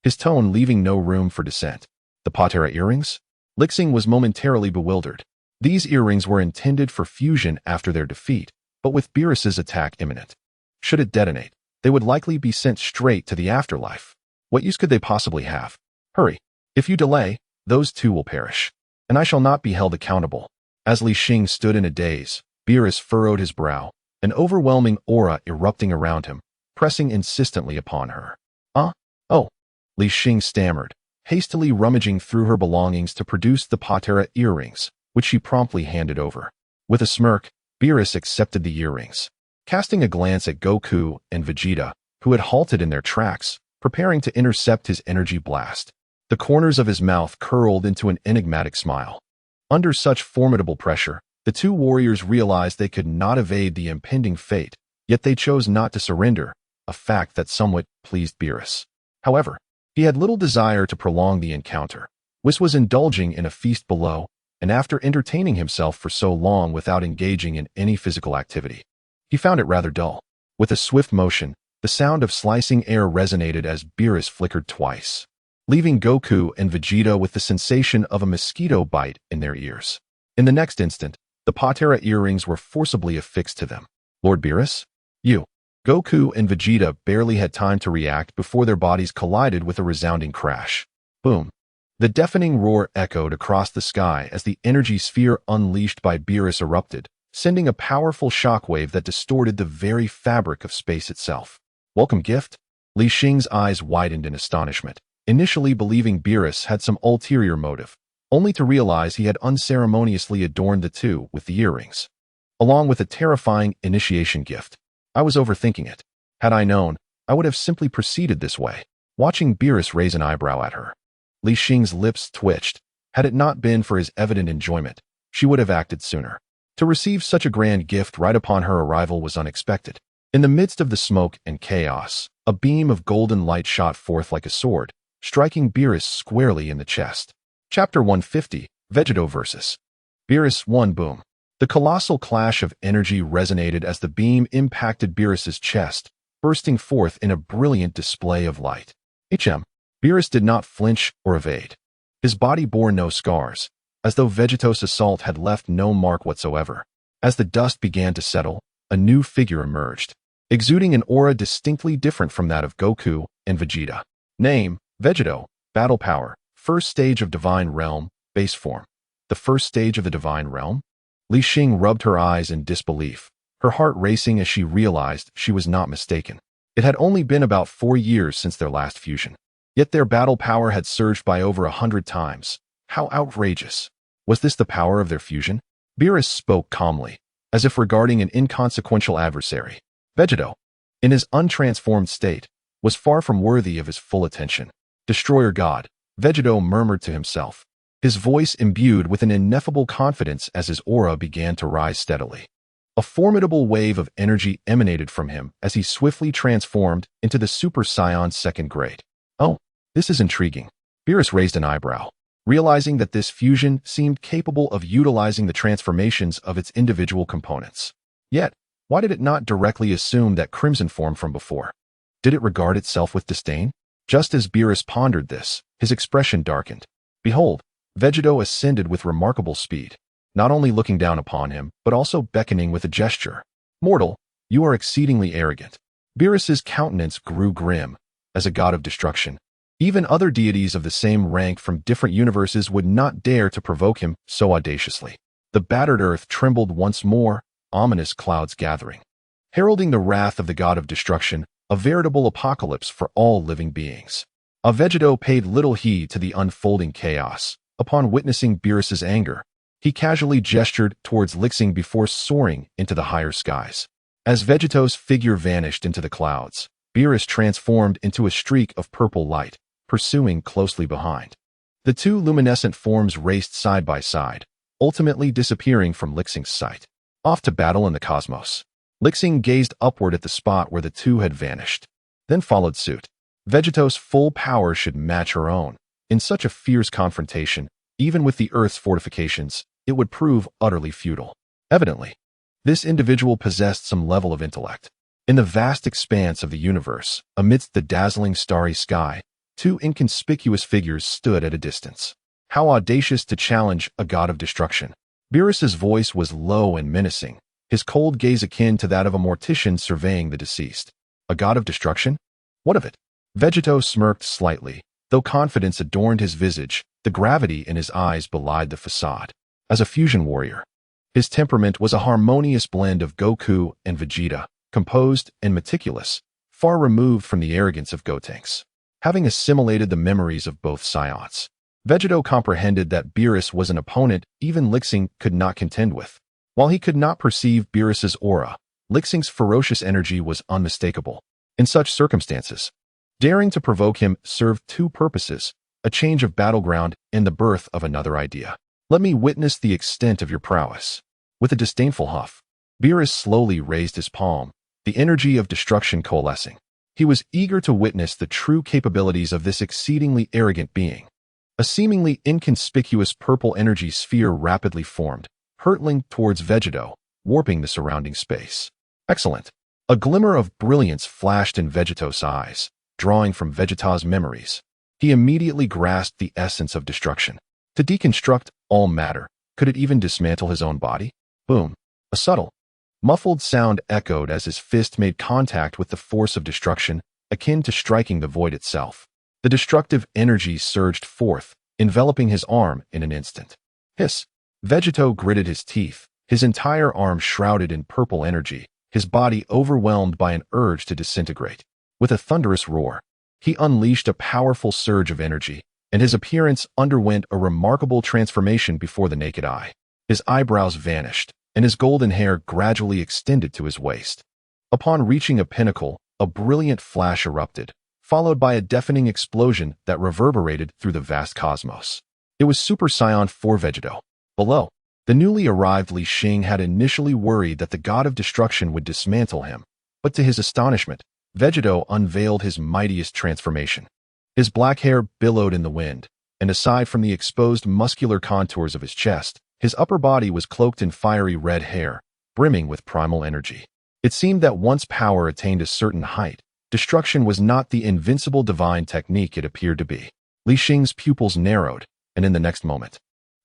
his tone leaving no room for dissent. The Patera earrings? Li Xing was momentarily bewildered. These earrings were intended for fusion after their defeat, but with Beerus's attack imminent, should it detonate, they would likely be sent straight to the afterlife. What use could they possibly have? Hurry. If you delay, those two will perish, and I shall not be held accountable. As Li Xing stood in a daze, Beerus furrowed his brow, an overwhelming aura erupting around him, pressing insistently upon her. Oh, Li Xing stammered, hastily rummaging through her belongings to produce the Patera earrings, which she promptly handed over. With a smirk, Beerus accepted the earrings. Casting a glance at Goku and Vegeta, who had halted in their tracks, preparing to intercept his energy blast, the corners of his mouth curled into an enigmatic smile. Under such formidable pressure, the two warriors realized they could not evade the impending fate, yet they chose not to surrender, a fact that somewhat pleased Beerus. However, he had little desire to prolong the encounter. Whis was indulging in a feast below, and after entertaining himself for so long without engaging in any physical activity, he found it rather dull. With a swift motion, the sound of slicing air resonated as Beerus flickered twice, leaving Goku and Vegeta with the sensation of a mosquito bite in their ears. In the next instant, the Patera earrings were forcibly affixed to them. Lord Beerus? You. Goku and Vegeta barely had time to react before their bodies collided with a resounding crash. Boom. The deafening roar echoed across the sky as the energy sphere unleashed by Beerus erupted, sending a powerful shockwave that distorted the very fabric of space itself. Welcome gift? Li Xing's eyes widened in astonishment, initially believing Beerus had some ulterior motive, only to realize he had unceremoniously adorned the two with the earrings, along with a terrifying initiation gift. I was overthinking it. Had I known, I would have simply proceeded this way. Watching Beerus raise an eyebrow at her, Li Xing's lips twitched. Had it not been for his evident enjoyment, she would have acted sooner. To receive such a grand gift right upon her arrival was unexpected. In the midst of the smoke and chaos, a beam of golden light shot forth like a sword, striking Beerus squarely in the chest. Chapter 150, Vegeta vs. Beerus 1 Boom. The colossal clash of energy resonated as the beam impacted Beerus's chest, bursting forth in a brilliant display of light. Beerus did not flinch or evade. His body bore no scars, as though Vegeta's assault had left no mark whatsoever. As the dust began to settle, a new figure emerged, exuding an aura distinctly different from that of Goku and Vegeta. Name, Vegeta. Battle power, first stage of Divine Realm, base form. The first stage of the Divine Realm? Li Xing rubbed her eyes in disbelief, her heart racing as she realized she was not mistaken. It had only been about 4 years since their last fusion, yet their battle power had surged by over 100 times. How outrageous! Was this the power of their fusion? Beerus spoke calmly, as if regarding an inconsequential adversary. Vegeta, in his untransformed state, was far from worthy of his full attention. Destroyer God, Vegeta murmured to himself, his voice imbued with an ineffable confidence as his aura began to rise steadily. A formidable wave of energy emanated from him as he swiftly transformed into the Super Saiyan second grade. Oh, this is intriguing. Beerus raised an eyebrow, realizing that this fusion seemed capable of utilizing the transformations of its individual components. Yet, why did it not directly assume that crimson form from before? Did it regard itself with disdain? Just as Beerus pondered this, his expression darkened. Behold, Vegeta ascended with remarkable speed, not only looking down upon him, but also beckoning with a gesture. Mortal, you are exceedingly arrogant. Beerus's countenance grew grim. As a god of destruction, even other deities of the same rank from different universes would not dare to provoke him so audaciously. The battered earth trembled once more, ominous clouds gathering, heralding the wrath of the god of destruction, a veritable apocalypse for all living beings. Vegeta paid little heed to the unfolding chaos. Upon witnessing Beerus's anger, he casually gestured towards Li Xing before soaring into the higher skies. As Vegeto's figure vanished into the clouds, Beerus transformed into a streak of purple light, pursuing closely behind. The two luminescent forms raced side by side, ultimately disappearing from Li Xing's sight. Off to battle in the cosmos. Li Xing gazed upward at the spot where the two had vanished, then followed suit. Vegeto's full power should match her own. In such a fierce confrontation, even with the Earth's fortifications, it would prove utterly futile. Evidently, this individual possessed some level of intellect. In the vast expanse of the universe, amidst the dazzling starry sky, two inconspicuous figures stood at a distance. How audacious to challenge a god of destruction. Beerus's voice was low and menacing, his cold gaze akin to that of a mortician surveying the deceased. A god of destruction? What of it? Vegeta smirked slightly. Though confidence adorned his visage, the gravity in his eyes belied the facade. As a fusion warrior, his temperament was a harmonious blend of Goku and Vegeta, composed and meticulous, far removed from the arrogance of Gotenks. Having assimilated the memories of both Saiyans, Vegeta comprehended that Beerus was an opponent even Li Xing could not contend with. While he could not perceive Beerus's aura, Li Xing's ferocious energy was unmistakable. In such circumstances, daring to provoke him served two purposes: a change of battleground and the birth of another idea. Let me witness the extent of your prowess. With a disdainful huff, Beerus slowly raised his palm, the energy of destruction coalescing. He was eager to witness the true capabilities of this exceedingly arrogant being. A seemingly inconspicuous purple energy sphere rapidly formed, hurtling towards Vegeta, warping the surrounding space. Excellent. A glimmer of brilliance flashed in Vegeta's eyes, drawing from Vegeta's memories. He immediately grasped the essence of destruction. To deconstruct all matter, could it even dismantle his own body? Boom. A subtle, muffled sound echoed as his fist made contact with the force of destruction, akin to striking the void itself. The destructive energy surged forth, enveloping his arm in an instant. Hiss. Vegeta gritted his teeth, his entire arm shrouded in purple energy, his body overwhelmed by an urge to disintegrate. With a thunderous roar, he unleashed a powerful surge of energy, and his appearance underwent a remarkable transformation before the naked eye. His eyebrows vanished, and his golden hair gradually extended to his waist. Upon reaching a pinnacle, a brilliant flash erupted, followed by a deafening explosion that reverberated through the vast cosmos. It was Super Saiyan 4 Vegeta. Below, the newly arrived Li Xing had initially worried that the god of destruction would dismantle him, but to his astonishment, Vegeta unveiled his mightiest transformation. His black hair billowed in the wind, and aside from the exposed muscular contours of his chest, his upper body was cloaked in fiery red hair, brimming with primal energy. It seemed that once power attained a certain height, destruction was not the invincible divine technique it appeared to be. Li Xing's pupils narrowed, and in the next moment,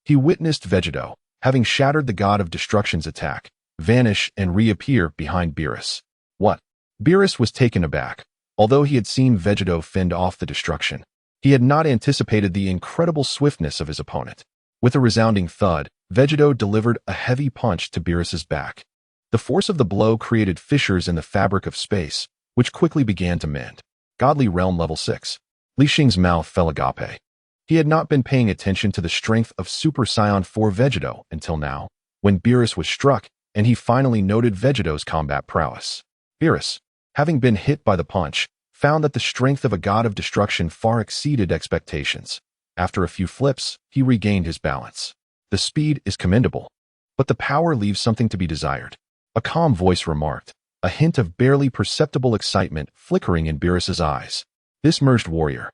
he witnessed Vegeta, having shattered the god of destruction's attack, vanish and reappear behind Beerus. What? Beerus was taken aback. Although he had seen Vegeta fend off the destruction, he had not anticipated the incredible swiftness of his opponent. With a resounding thud, Vegeta delivered a heavy punch to Beerus's back. The force of the blow created fissures in the fabric of space, which quickly began to mend. Godly Realm Level 6. Li Xing's mouth fell agape. He had not been paying attention to the strength of Super Saiyan 4 Vegeta until now, when Beerus was struck, and he finally noted Vegeta's combat prowess. Beerus, having been hit by the punch, found that the strength of a god of destruction far exceeded expectations. After a few flips, he regained his balance. The speed is commendable, but the power leaves something to be desired. A calm voice remarked, a hint of barely perceptible excitement flickering in Beerus's eyes. This merged warrior,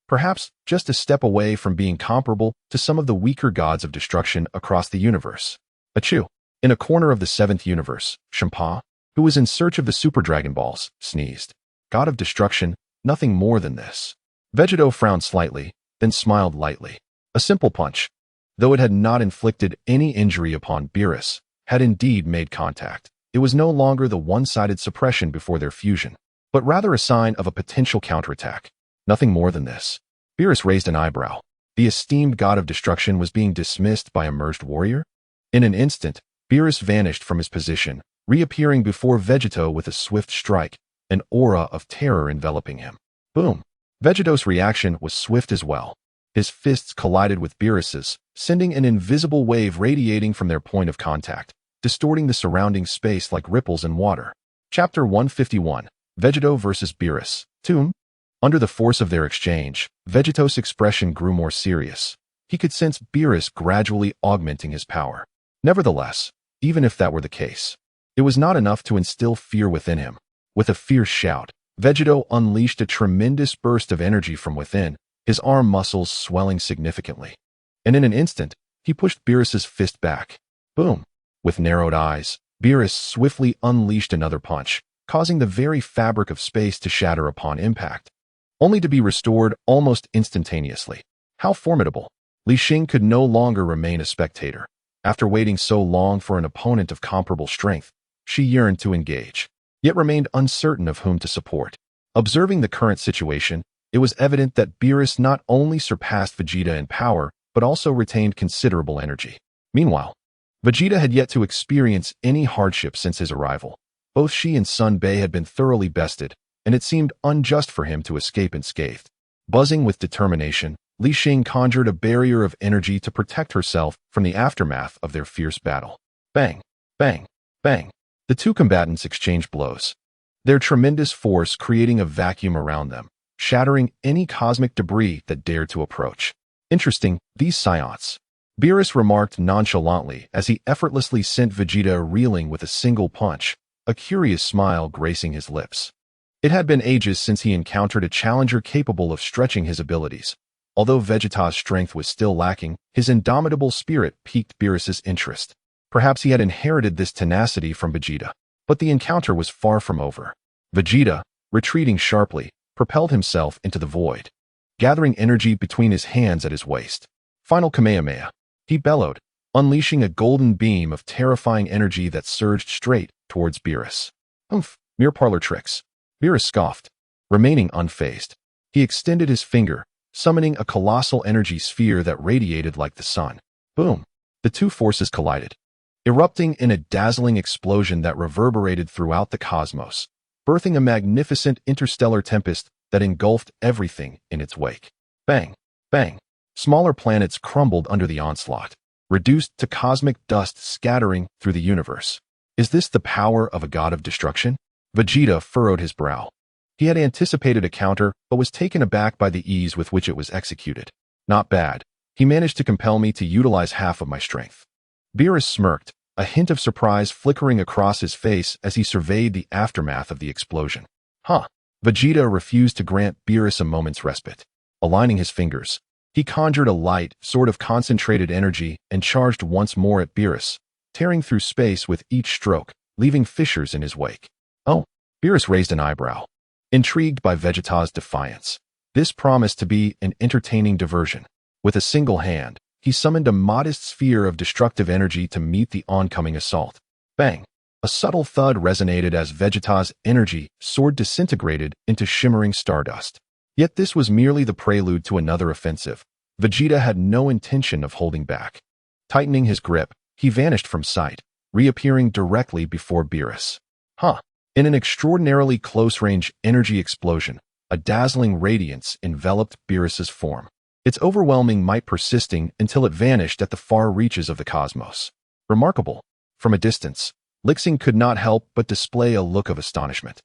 perhaps just a step away from being comparable to some of the weaker gods of destruction across the universe. Achoo! In a corner of the 7th universe, Champa, who was in search of the Super Dragon Balls, sneezed. God of destruction, nothing more than this. Vegeta frowned slightly, then smiled lightly. A simple punch, though it had not inflicted any injury upon Beerus, had indeed made contact. It was no longer the one-sided suppression before their fusion, but rather a sign of a potential counterattack. Nothing more than this. Beerus raised an eyebrow. The esteemed god of destruction was being dismissed by a merged warrior? In an instant, Beerus vanished from his position, reappearing before Vegeta with a swift strike, an aura of terror enveloping him. Boom! Vegeta's reaction was swift as well. His fists collided with Beerus's, sending an invisible wave radiating from their point of contact, distorting the surrounding space like ripples in water. Chapter 151, Vegeta vs. Beerus. Tomb. Under the force of their exchange, Vegeta's expression grew more serious. He could sense Beerus gradually augmenting his power. Nevertheless, even if that were the case, it was not enough to instill fear within him. With a fierce shout, Vegeta unleashed a tremendous burst of energy from within, his arm muscles swelling significantly. And in an instant, he pushed Beerus's fist back. Boom! With narrowed eyes, Beerus swiftly unleashed another punch, causing the very fabric of space to shatter upon impact, only to be restored almost instantaneously. How formidable! Li Xing could no longer remain a spectator. After waiting so long for an opponent of comparable strength, she yearned to engage, yet remained uncertain of whom to support. Observing the current situation, it was evident that Beerus not only surpassed Vegeta in power, but also retained considerable energy. Meanwhile, Vegeta had yet to experience any hardship since his arrival. Both she and Sun Bei had been thoroughly bested, and it seemed unjust for him to escape unscathed. Buzzing with determination, Li Xing conjured a barrier of energy to protect herself from the aftermath of their fierce battle. Bang! Bang! Bang! The two combatants exchanged blows, their tremendous force creating a vacuum around them, shattering any cosmic debris that dared to approach. Interesting, these Saiyans, Beerus remarked nonchalantly as he effortlessly sent Vegeta reeling with a single punch, a curious smile gracing his lips. It had been ages since he encountered a challenger capable of stretching his abilities. Although Vegeta's strength was still lacking, his indomitable spirit piqued Beerus's interest. Perhaps he had inherited this tenacity from Vegeta. But the encounter was far from over. Vegeta, retreating sharply, propelled himself into the void, gathering energy between his hands at his waist. Final Kamehameha, he bellowed, unleashing a golden beam of terrifying energy that surged straight towards Beerus. Humph, mere parlor tricks. Beerus scoffed, remaining unfazed. He extended his finger, summoning a colossal energy sphere that radiated like the sun. Boom! The two forces collided, erupting in a dazzling explosion that reverberated throughout the cosmos, birthing a magnificent interstellar tempest that engulfed everything in its wake. Bang! Bang! Smaller planets crumbled under the onslaught, reduced to cosmic dust scattering through the universe. Is this the power of a god of destruction? Vegeta furrowed his brow. He had anticipated a counter, but was taken aback by the ease with which it was executed. Not bad. He managed to compel me to utilize half of my strength. Beerus smirked, a hint of surprise flickering across his face as he surveyed the aftermath of the explosion. Vegeta refused to grant Beerus a moment's respite. Aligning his fingers, he conjured a light, sort of concentrated energy and charged once more at Beerus, tearing through space with each stroke, leaving fissures in his wake. Oh, Beerus raised an eyebrow, intrigued by Vegeta's defiance. This promised to be an entertaining diversion. With a single hand, he summoned a modest sphere of destructive energy to meet the oncoming assault. Bang! A subtle thud resonated as Vegeta's energy sword disintegrated into shimmering stardust. Yet this was merely the prelude to another offensive. Vegeta had no intention of holding back. Tightening his grip, he vanished from sight, reappearing directly before Beerus. In an extraordinarily close-range energy explosion, a dazzling radiance enveloped Beerus's form, its overwhelming might persisting until it vanished at the far reaches of the cosmos. Remarkable. From a distance, Li Xing could not help but display a look of astonishment.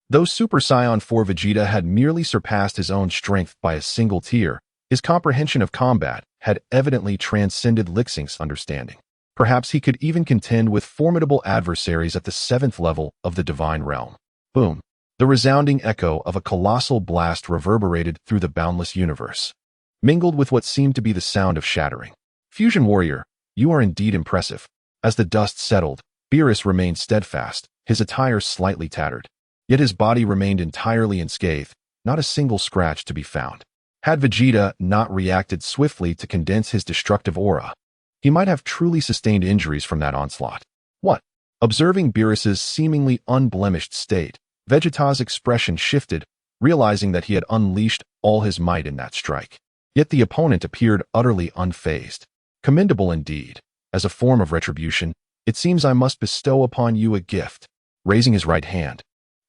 Though Super Saiyan 4 Vegeta had merely surpassed his own strength by a single tier, His comprehension of combat had evidently transcended Li Xing's understanding. Perhaps he could even contend with formidable adversaries at the 7th level of the divine realm. Boom! The resounding echo of a colossal blast reverberated through the boundless universe, mingled with what seemed to be the sound of shattering. Fusion warrior, you are indeed impressive. As the dust settled, Beerus remained steadfast, his attire slightly tattered. Yet his body remained entirely unscathed, not a single scratch to be found. Had Vegeta not reacted swiftly to condense his destructive aura, he might have truly sustained injuries from that onslaught. What? Observing Beerus's seemingly unblemished state, Vegeta's expression shifted, realizing that he had unleashed all his might in that strike. Yet the opponent appeared utterly unfazed. Commendable indeed. As a form of retribution, it seems I must bestow upon you a gift. Raising his right hand,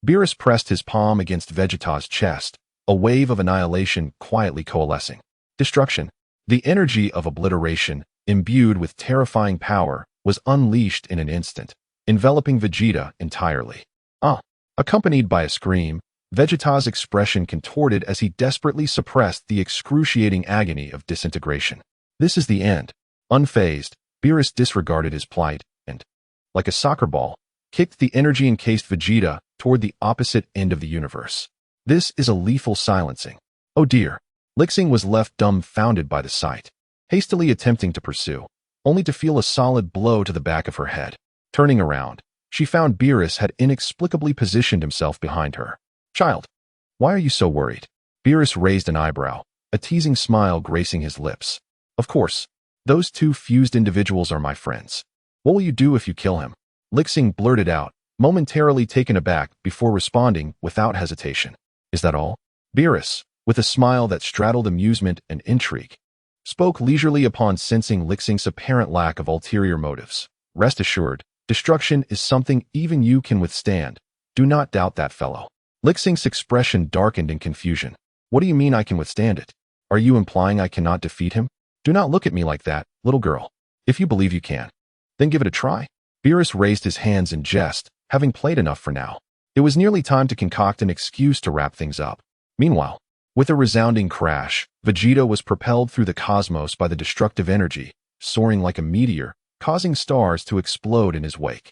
Beerus pressed his palm against Vegeta's chest, a wave of annihilation quietly coalescing. Destruction. The energy of obliteration, imbued with terrifying power, was unleashed in an instant, enveloping Vegeta entirely. Accompanied by a scream, Vegeta's expression contorted as he desperately suppressed the excruciating agony of disintegration. This is the end. Unfazed, Beerus disregarded his plight and, like a soccer ball, kicked the energy-encased Vegeta toward the opposite end of the universe. This is a lethal silencing. Oh dear. Li Xing was left dumbfounded by the sight, hastily attempting to pursue, only to feel a solid blow to the back of her head. Turning around, she found Beerus had inexplicably positioned himself behind her. Child, why are you so worried? Beerus raised an eyebrow, a teasing smile gracing his lips. Of course, those two fused individuals are my friends. What will you do if you kill him? Li Xing blurted out, momentarily taken aback before responding without hesitation. Is that all? Beerus, with a smile that straddled amusement and intrigue, spoke leisurely upon sensing Li Xing's apparent lack of ulterior motives. Rest assured, destruction is something even you can withstand. Do not doubt that fellow. Li Xing's expression darkened in confusion. What do you mean I can withstand it? Are you implying I cannot defeat him? Do not look at me like that, little girl. If you believe you can, then give it a try. Beerus raised his hands in jest, having played enough for now. It was nearly time to concoct an excuse to wrap things up. Meanwhile, with a resounding crash, Vegeta was propelled through the cosmos by the destructive energy, soaring like a meteor, causing stars to explode in his wake.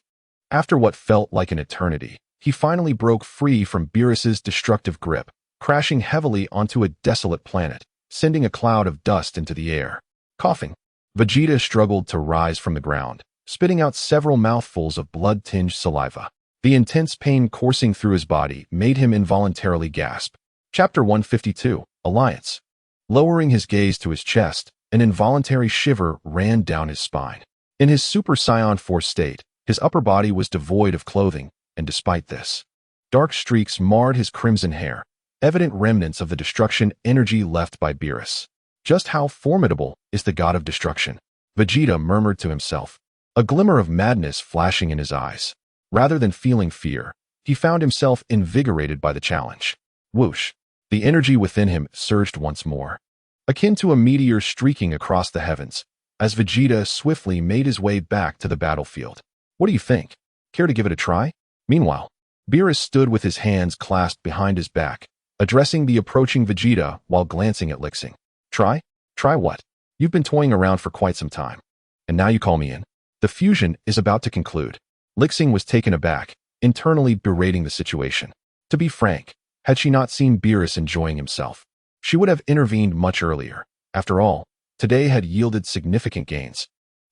After what felt like an eternity, he finally broke free from Beerus's destructive grip, crashing heavily onto a desolate planet, sending a cloud of dust into the air. Coughing, Vegeta struggled to rise from the ground, spitting out several mouthfuls of blood-tinged saliva. The intense pain coursing through his body made him involuntarily gasp. Chapter 152, Alliance. Lowering his gaze to his chest, an involuntary shiver ran down his spine. In his Super Saiyan 4 state, his upper body was devoid of clothing, and despite this, dark streaks marred his crimson hair, evident remnants of the destruction energy left by Beerus. Just how formidable is the god of destruction? Vegeta murmured to himself, a glimmer of madness flashing in his eyes. Rather than feeling fear, he found himself invigorated by the challenge. Whoosh! The energy within him surged once more, akin to a meteor streaking across the heavens, as Vegeta swiftly made his way back to the battlefield. What do you think? Care to give it a try? Meanwhile, Beerus stood with his hands clasped behind his back, addressing the approaching Vegeta while glancing at Li Xing. Try? Try what? You've been toying around for quite some time, and now you call me in. The fusion is about to conclude. Li Xing was taken aback, internally berating the situation. To be frank, had she not seen Beerus enjoying himself, she would have intervened much earlier. After all, today had yielded significant gains,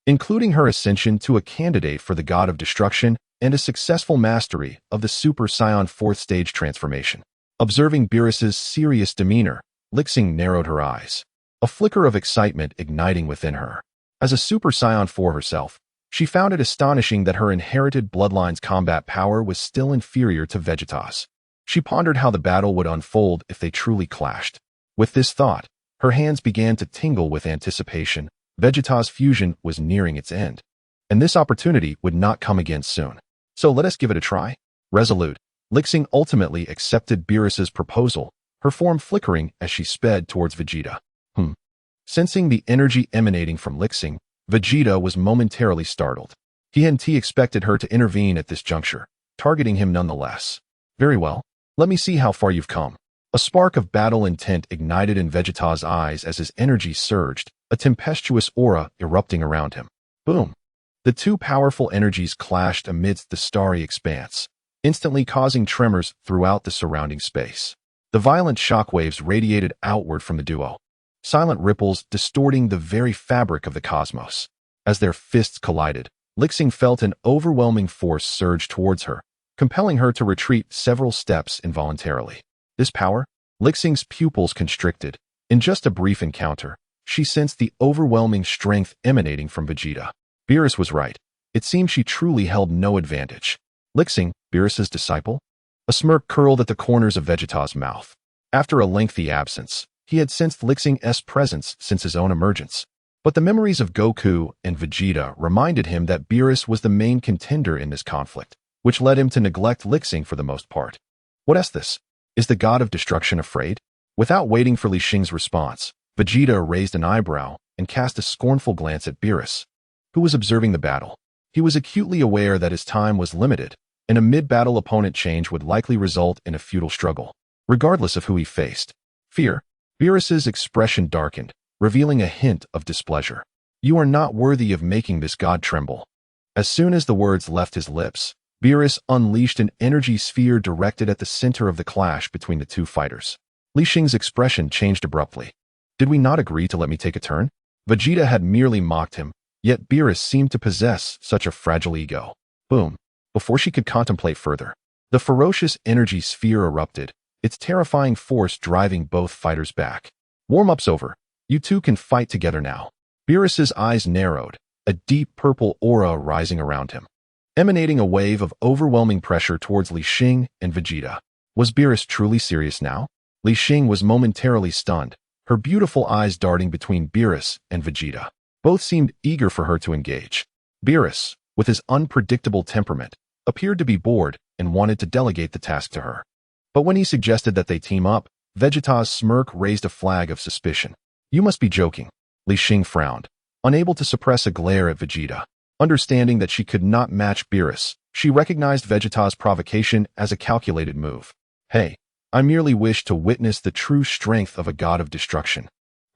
including her ascension to a candidate for the god of destruction and a successful mastery of the Super Saiyan 4th stage transformation. Observing Beerus's serious demeanor, Li Xing narrowed her eyes, a flicker of excitement igniting within her. As a Super Saiyan 4 herself, she found it astonishing that her inherited bloodline's combat power was still inferior to Vegeta's. She pondered how the battle would unfold if they truly clashed. With this thought, her hands began to tingle with anticipation. Vegeta's fusion was nearing its end, and this opportunity would not come again soon. So let us give it a try. Resolute, Li Xing ultimately accepted Beerus's proposal, her form flickering as she sped towards Vegeta. Sensing the energy emanating from Li Xing, Vegeta was momentarily startled. He expected her to intervene at this juncture, targeting him nonetheless. Very well, let me see how far you've come. A spark of battle intent ignited in Vegeta's eyes as his energy surged, a tempestuous aura erupting around him. Boom! The two powerful energies clashed amidst the starry expanse, instantly causing tremors throughout the surrounding space. The violent shockwaves radiated outward from the duo, silent ripples distorting the very fabric of the cosmos. As their fists collided, Li Xing felt an overwhelming force surge towards her, compelling her to retreat several steps involuntarily. This power? Li Xing's pupils constricted. In just a brief encounter, she sensed the overwhelming strength emanating from Vegeta. Beerus was right. It seemed she truly held no advantage. Li Xing, Beerus's disciple? A smirk curled at the corners of Vegeta's mouth. After a lengthy absence, he had sensed Li Xing's presence since his own emergence. But the memories of Goku and Vegeta reminded him that Beerus was the main contender in this conflict, which led him to neglect Li Xing for the most part. What is this? Is the god of destruction afraid? Without waiting for Li Xing's response, Vegeta raised an eyebrow and cast a scornful glance at Beerus, who was observing the battle. He was acutely aware that his time was limited, and a mid-battle opponent change would likely result in a futile struggle, regardless of who he faced. Fear. Beerus's expression darkened, revealing a hint of displeasure. You are not worthy of making this god tremble. As soon as the words left his lips, Beerus unleashed an energy sphere directed at the center of the clash between the two fighters. Li Xing's expression changed abruptly. Did we not agree to let me take a turn? Vegeta had merely mocked him, yet Beerus seemed to possess such a fragile ego. Boom. Before she could contemplate further, the ferocious energy sphere erupted, its terrifying force driving both fighters back. Warm-up's over. You two can fight together now. Beerus's eyes narrowed, a deep purple aura rising around him, emanating a wave of overwhelming pressure towards Li Xing and Vegeta. Was Beerus truly serious now? Li Xing was momentarily stunned, her beautiful eyes darting between Beerus and Vegeta. Both seemed eager for her to engage. Beerus, with his unpredictable temperament, appeared to be bored and wanted to delegate the task to her. But when he suggested that they team up, Vegeta's smirk raised a flag of suspicion. You must be joking. Li Xing frowned, unable to suppress a glare at Vegeta. Understanding that she could not match Beerus, she recognized Vegeta's provocation as a calculated move. Hey, I merely wish to witness the true strength of a god of destruction.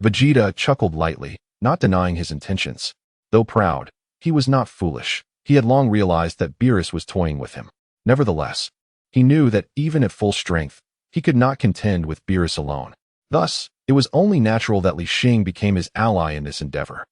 Vegeta chuckled lightly, not denying his intentions. Though proud, he was not foolish. He had long realized that Beerus was toying with him. Nevertheless, he knew that even at full strength, he could not contend with Beerus alone. Thus, it was only natural that Li Xing became his ally in this endeavor.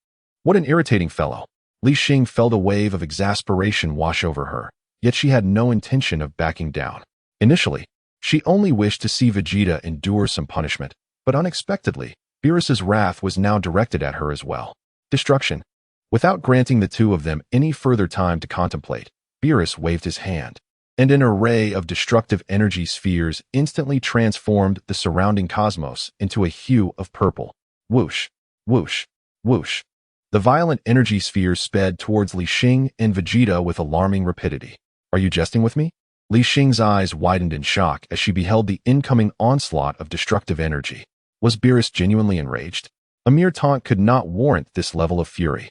What an irritating fellow. Li Xing felt a wave of exasperation wash over her, yet she had no intention of backing down. Initially, she only wished to see Vegeta endure some punishment, but unexpectedly, Beerus's wrath was now directed at her as well. Destruction. Without granting the two of them any further time to contemplate, Beerus waved his hand, and an array of destructive energy spheres instantly transformed the surrounding cosmos into a hue of purple. Whoosh, whoosh, whoosh. The violent energy spheres sped towards Li Xing and Vegeta with alarming rapidity. Are you jesting with me? Li Xing's eyes widened in shock as she beheld the incoming onslaught of destructive energy. Was Beerus genuinely enraged? A mere taunt could not warrant this level of fury.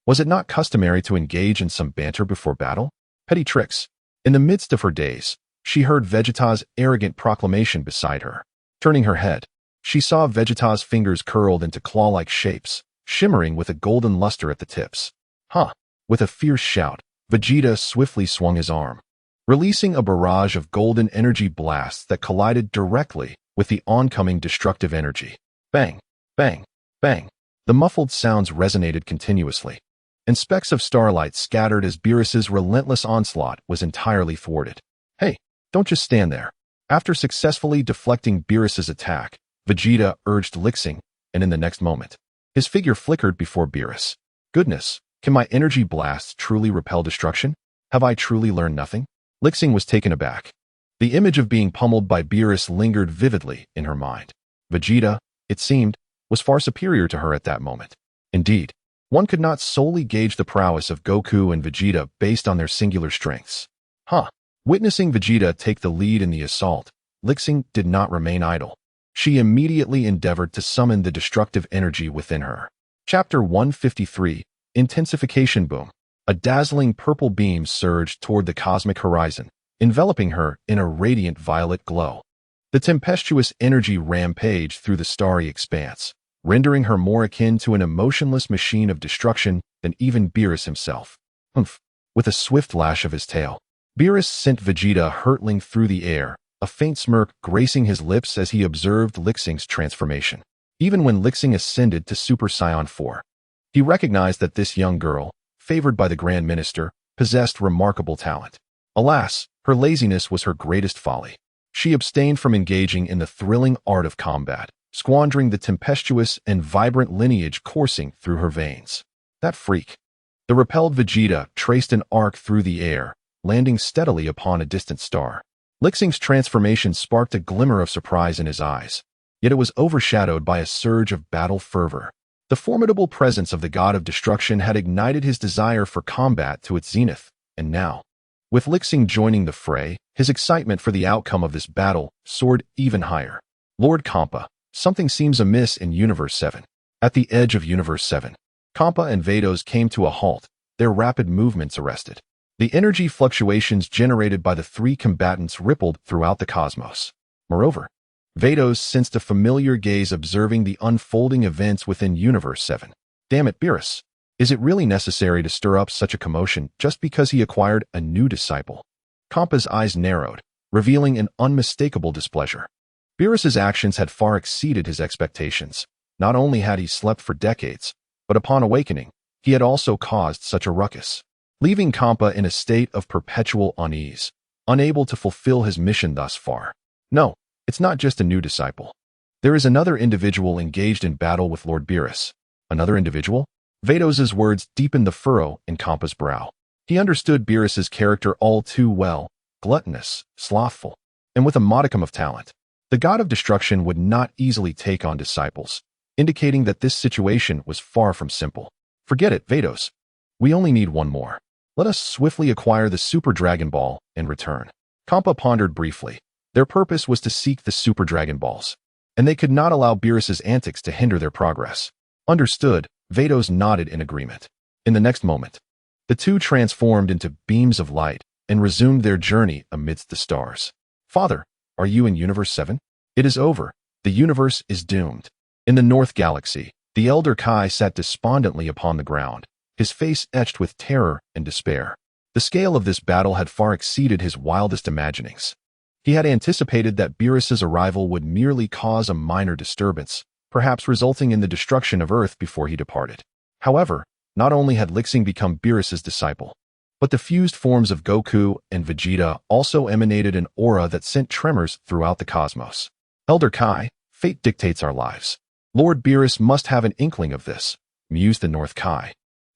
Was it not customary to engage in some banter before battle? Petty tricks. In the midst of her daze, she heard Vegeta's arrogant proclamation beside her. Turning her head, she saw Vegeta's fingers curled into claw-like shapes, shimmering with a golden luster at the tips. Huh! With a fierce shout, Vegeta swiftly swung his arm, releasing a barrage of golden energy blasts that collided directly with the oncoming destructive energy. Bang! Bang! Bang! The muffled sounds resonated continuously, and specks of starlight scattered as Beerus's relentless onslaught was entirely thwarted. Hey, don't just stand there. After successfully deflecting Beerus's attack, Vegeta urged Li Xing, and in the next moment, his figure flickered before Beerus. Goodness, can my energy blasts truly repel destruction? Have I truly learned nothing? Li Xing was taken aback. The image of being pummeled by Beerus lingered vividly in her mind. Vegeta, it seemed, was far superior to her at that moment. Indeed, one could not solely gauge the prowess of Goku and Vegeta based on their singular strengths. Witnessing Vegeta take the lead in the assault, Li Xing did not remain idle. She immediately endeavored to summon the destructive energy within her. Chapter 153, Intensification Boom. A dazzling purple beam surged toward the cosmic horizon, enveloping her in a radiant violet glow. The tempestuous energy rampaged through the starry expanse, rendering her more akin to an emotionless machine of destruction than even Beerus himself. Humph! With a swift lash of his tail, Beerus sent Vegeta hurtling through the air, a faint smirk gracing his lips as he observed Li Xing's transformation. Even when Li Xing ascended to Super Saiyan 4, he recognized that this young girl, favored by the Grand Minister, possessed remarkable talent. Alas, her laziness was her greatest folly. She abstained from engaging in the thrilling art of combat, squandering the tempestuous and vibrant lineage coursing through her veins. That freak! The repelled Vegeta traced an arc through the air, landing steadily upon a distant star. Li Xing's transformation sparked a glimmer of surprise in his eyes, yet it was overshadowed by a surge of battle fervor. The formidable presence of the god of destruction had ignited his desire for combat to its zenith, and now, with Li Xing joining the fray, his excitement for the outcome of this battle soared even higher. Lord Kampa, something seems amiss in Universe 7. At the edge of Universe 7, Kampa and Vados came to a halt, their rapid movements arrested. The energy fluctuations generated by the three combatants rippled throughout the cosmos. Moreover, Vados sensed a familiar gaze observing the unfolding events within Universe 7. Damn it, Beerus! Is it really necessary to stir up such a commotion just because he acquired a new disciple? Kampa's eyes narrowed, revealing an unmistakable displeasure. Beerus's actions had far exceeded his expectations. Not only had he slept for decades, but upon awakening, he had also caused such a ruckus, leaving Kampa in a state of perpetual unease, unable to fulfill his mission thus far. No, it's not just a new disciple. There is another individual engaged in battle with Lord Beerus. Another individual? Vados's words deepened the furrow in Kampa's brow. He understood Beerus's character all too well, gluttonous, slothful, and with a modicum of talent. The god of destruction would not easily take on disciples, indicating that this situation was far from simple. Forget it, Vados. We only need one more. Let us swiftly acquire the Super Dragon Ball and return. Kampa pondered briefly. Their purpose was to seek the Super Dragon Balls, and they could not allow Beerus's antics to hinder their progress. Understood, Vados nodded in agreement. In the next moment, the two transformed into beams of light and resumed their journey amidst the stars. Father, are you in Universe 7? It is over. The universe is doomed. In the North Galaxy, the Elder Kai sat despondently upon the ground, his face etched with terror and despair. The scale of this battle had far exceeded his wildest imaginings. He had anticipated that Beerus's arrival would merely cause a minor disturbance, perhaps resulting in the destruction of Earth before he departed. However, not only had Li Xing become Beerus's disciple, but the fused forms of Goku and Vegeta also emanated an aura that sent tremors throughout the cosmos. Elder Kai, fate dictates our lives. Lord Beerus must have an inkling of this, mused the North Kai,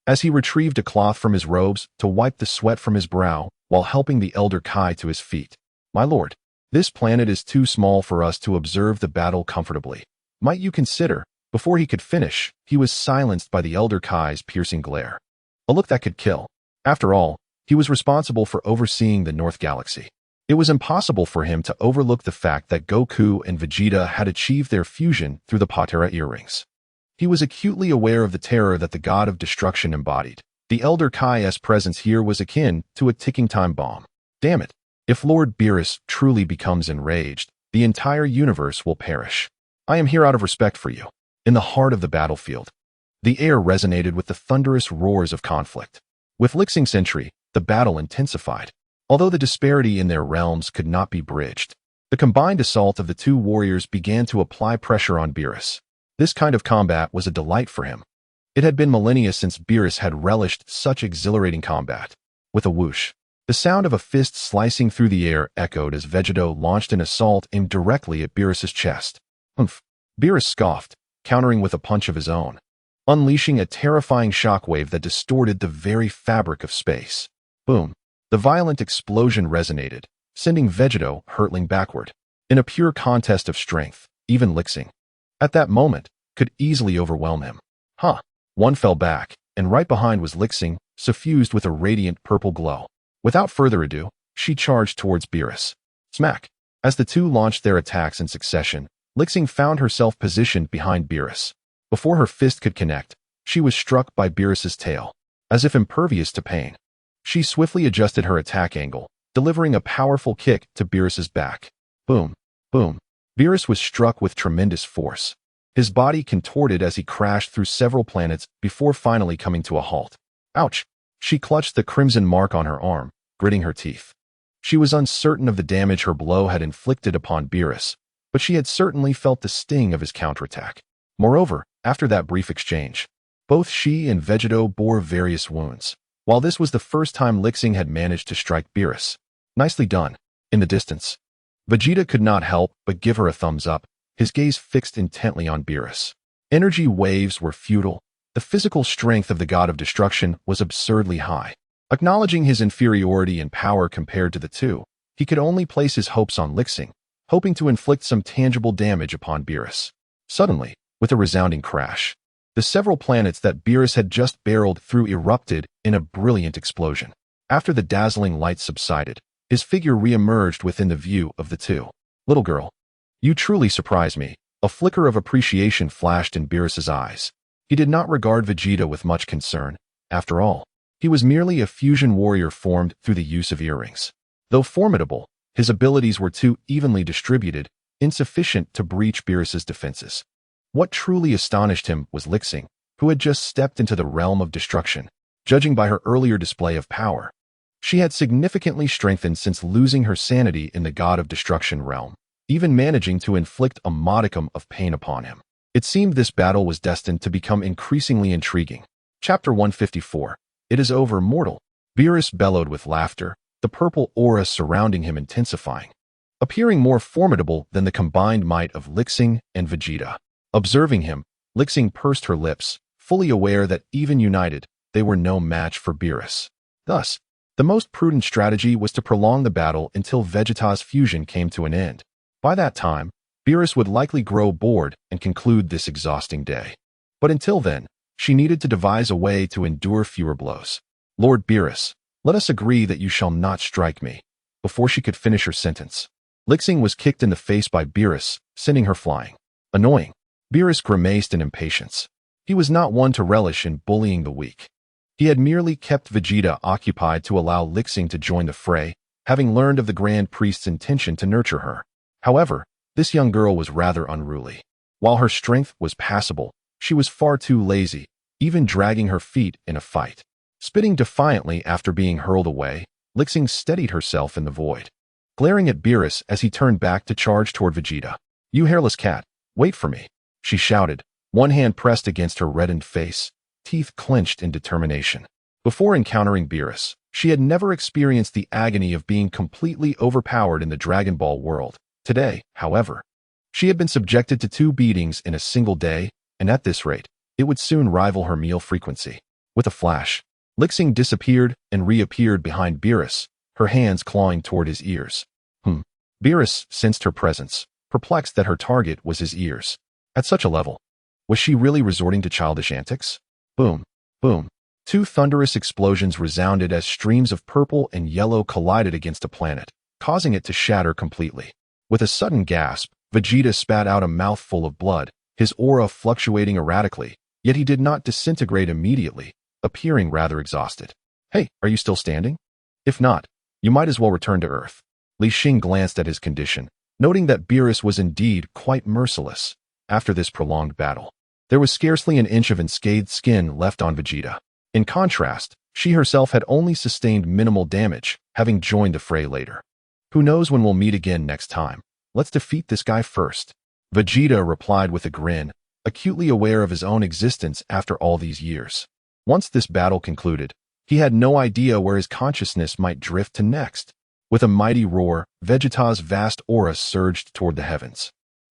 as he retrieved a cloth from his robes to wipe the sweat from his brow while helping the Elder Kai to his feet. My lord, this planet is too small for us to observe the battle comfortably. Might you consider? Before he could finish, he was silenced by the Elder Kai's piercing glare. A look that could kill. After all, he was responsible for overseeing the North Galaxy. It was impossible for him to overlook the fact that Goku and Vegeta had achieved their fusion through the Patera earrings. He was acutely aware of the terror that the god of destruction embodied. The Elder Kai's presence here was akin to a ticking time bomb. Damn it! If Lord Beerus truly becomes enraged, the entire universe will perish. I am here out of respect for you. In the heart of the battlefield, the air resonated with the thunderous roars of conflict. With Li Xing's entry, the battle intensified. Although the disparity in their realms could not be bridged, the combined assault of the two warriors began to apply pressure on Beerus. This kind of combat was a delight for him. It had been millennia since Beerus had relished such exhilarating combat. With a whoosh, the sound of a fist slicing through the air echoed as Vegeta launched an assault aimed directly at Beerus's chest. Humph! Beerus scoffed, countering with a punch of his own, unleashing a terrifying shockwave that distorted the very fabric of space. Boom! The violent explosion resonated, sending Vegeta hurtling backward. In a pure contest of strength, even Li Xing, at that moment, could easily overwhelm him. One fell back, and right behind was Li Xing, suffused with a radiant purple glow. Without further ado, she charged towards Beerus. Smack! As the two launched their attacks in succession, Li Xing found herself positioned behind Beerus. Before her fist could connect, she was struck by Beerus's tail. As if impervious to pain, she swiftly adjusted her attack angle, delivering a powerful kick to Beerus's back. Boom! Boom! Beerus was struck with tremendous force. His body contorted as he crashed through several planets before finally coming to a halt. Ouch! She clutched the crimson mark on her arm, gritting her teeth. She was uncertain of the damage her blow had inflicted upon Beerus, but she had certainly felt the sting of his counterattack. Moreover, after that brief exchange, both she and Vegeta bore various wounds. While this was the first time Li Xing had managed to strike Beerus. Nicely done. In the distance, Vegeta could not help but give her a thumbs up, his gaze fixed intently on Beerus. Energy waves were futile. The physical strength of the god of destruction was absurdly high. Acknowledging his inferiority in power compared to the two, he could only place his hopes on Li Xing, hoping to inflict some tangible damage upon Beerus. Suddenly, with a resounding crash, the several planets that Beerus had just barreled through erupted in a brilliant explosion. After the dazzling light subsided, his figure re-emerged within the view of the two. Little girl, you truly surprise me. A flicker of appreciation flashed in Beerus's eyes. He did not regard Vegeta with much concern. After all, he was merely a fusion warrior formed through the use of earrings. Though formidable, his abilities were too evenly distributed, insufficient to breach Beerus's defenses. What truly astonished him was Li Xing, who had just stepped into the realm of destruction. Judging by her earlier display of power, she had significantly strengthened since losing her sanity in the god of destruction realm, even managing to inflict a modicum of pain upon him. It seemed this battle was destined to become increasingly intriguing. Chapter 154. It is over, mortal. Beerus bellowed with laughter, the purple aura surrounding him intensifying, appearing more formidable than the combined might of Li Xing and Vegeta. Observing him, Li Xing pursed her lips, fully aware that even united, they were no match for Beerus. Thus, the most prudent strategy was to prolong the battle until Vegeta's fusion came to an end. By that time, Beerus would likely grow bored and conclude this exhausting day. But until then, she needed to devise a way to endure fewer blows. Lord Beerus, let us agree that you shall not strike me. Before she could finish her sentence, Li Xing was kicked in the face by Beerus, sending her flying. Annoying. Beerus grimaced in impatience. He was not one to relish in bullying the weak. He had merely kept Vegeta occupied to allow Li Xing to join the fray, having learned of the Grand Priest's intention to nurture her. However, this young girl was rather unruly. While her strength was passable, she was far too lazy, even dragging her feet in a fight. Spitting defiantly after being hurled away, Li Xing steadied herself in the void, glaring at Beerus as he turned back to charge toward Vegeta. You hairless cat, wait for me, she shouted, one hand pressed against her reddened face, teeth clenched in determination. Before encountering Beerus, she had never experienced the agony of being completely overpowered in the Dragon Ball world. Today, however, she had been subjected to 2 beatings in a single day, and at this rate, it would soon rival her meal frequency. With a flash, Li Xing disappeared and reappeared behind Beerus, her hands clawing toward his ears. Beerus sensed her presence, perplexed that her target was his ears. At such a level, was she really resorting to childish antics? Boom, boom. 2 thunderous explosions resounded as streams of purple and yellow collided against a planet, causing it to shatter completely. With a sudden gasp, Vegeta spat out a mouthful of blood, his aura fluctuating erratically, yet he did not disintegrate immediately, appearing rather exhausted. Hey, are you still standing? If not, you might as well return to Earth. Li Xing glanced at his condition, noting that Beerus was indeed quite merciless. After this prolonged battle, there was scarcely an inch of unscathed skin left on Vegeta. In contrast, she herself had only sustained minimal damage, having joined the fray later. Who knows when we'll meet again next time? Let's defeat this guy first. Vegeta replied with a grin, acutely aware of his own existence after all these years. Once this battle concluded, he had no idea where his consciousness might drift to next. With a mighty roar, Vegeta's vast aura surged toward the heavens,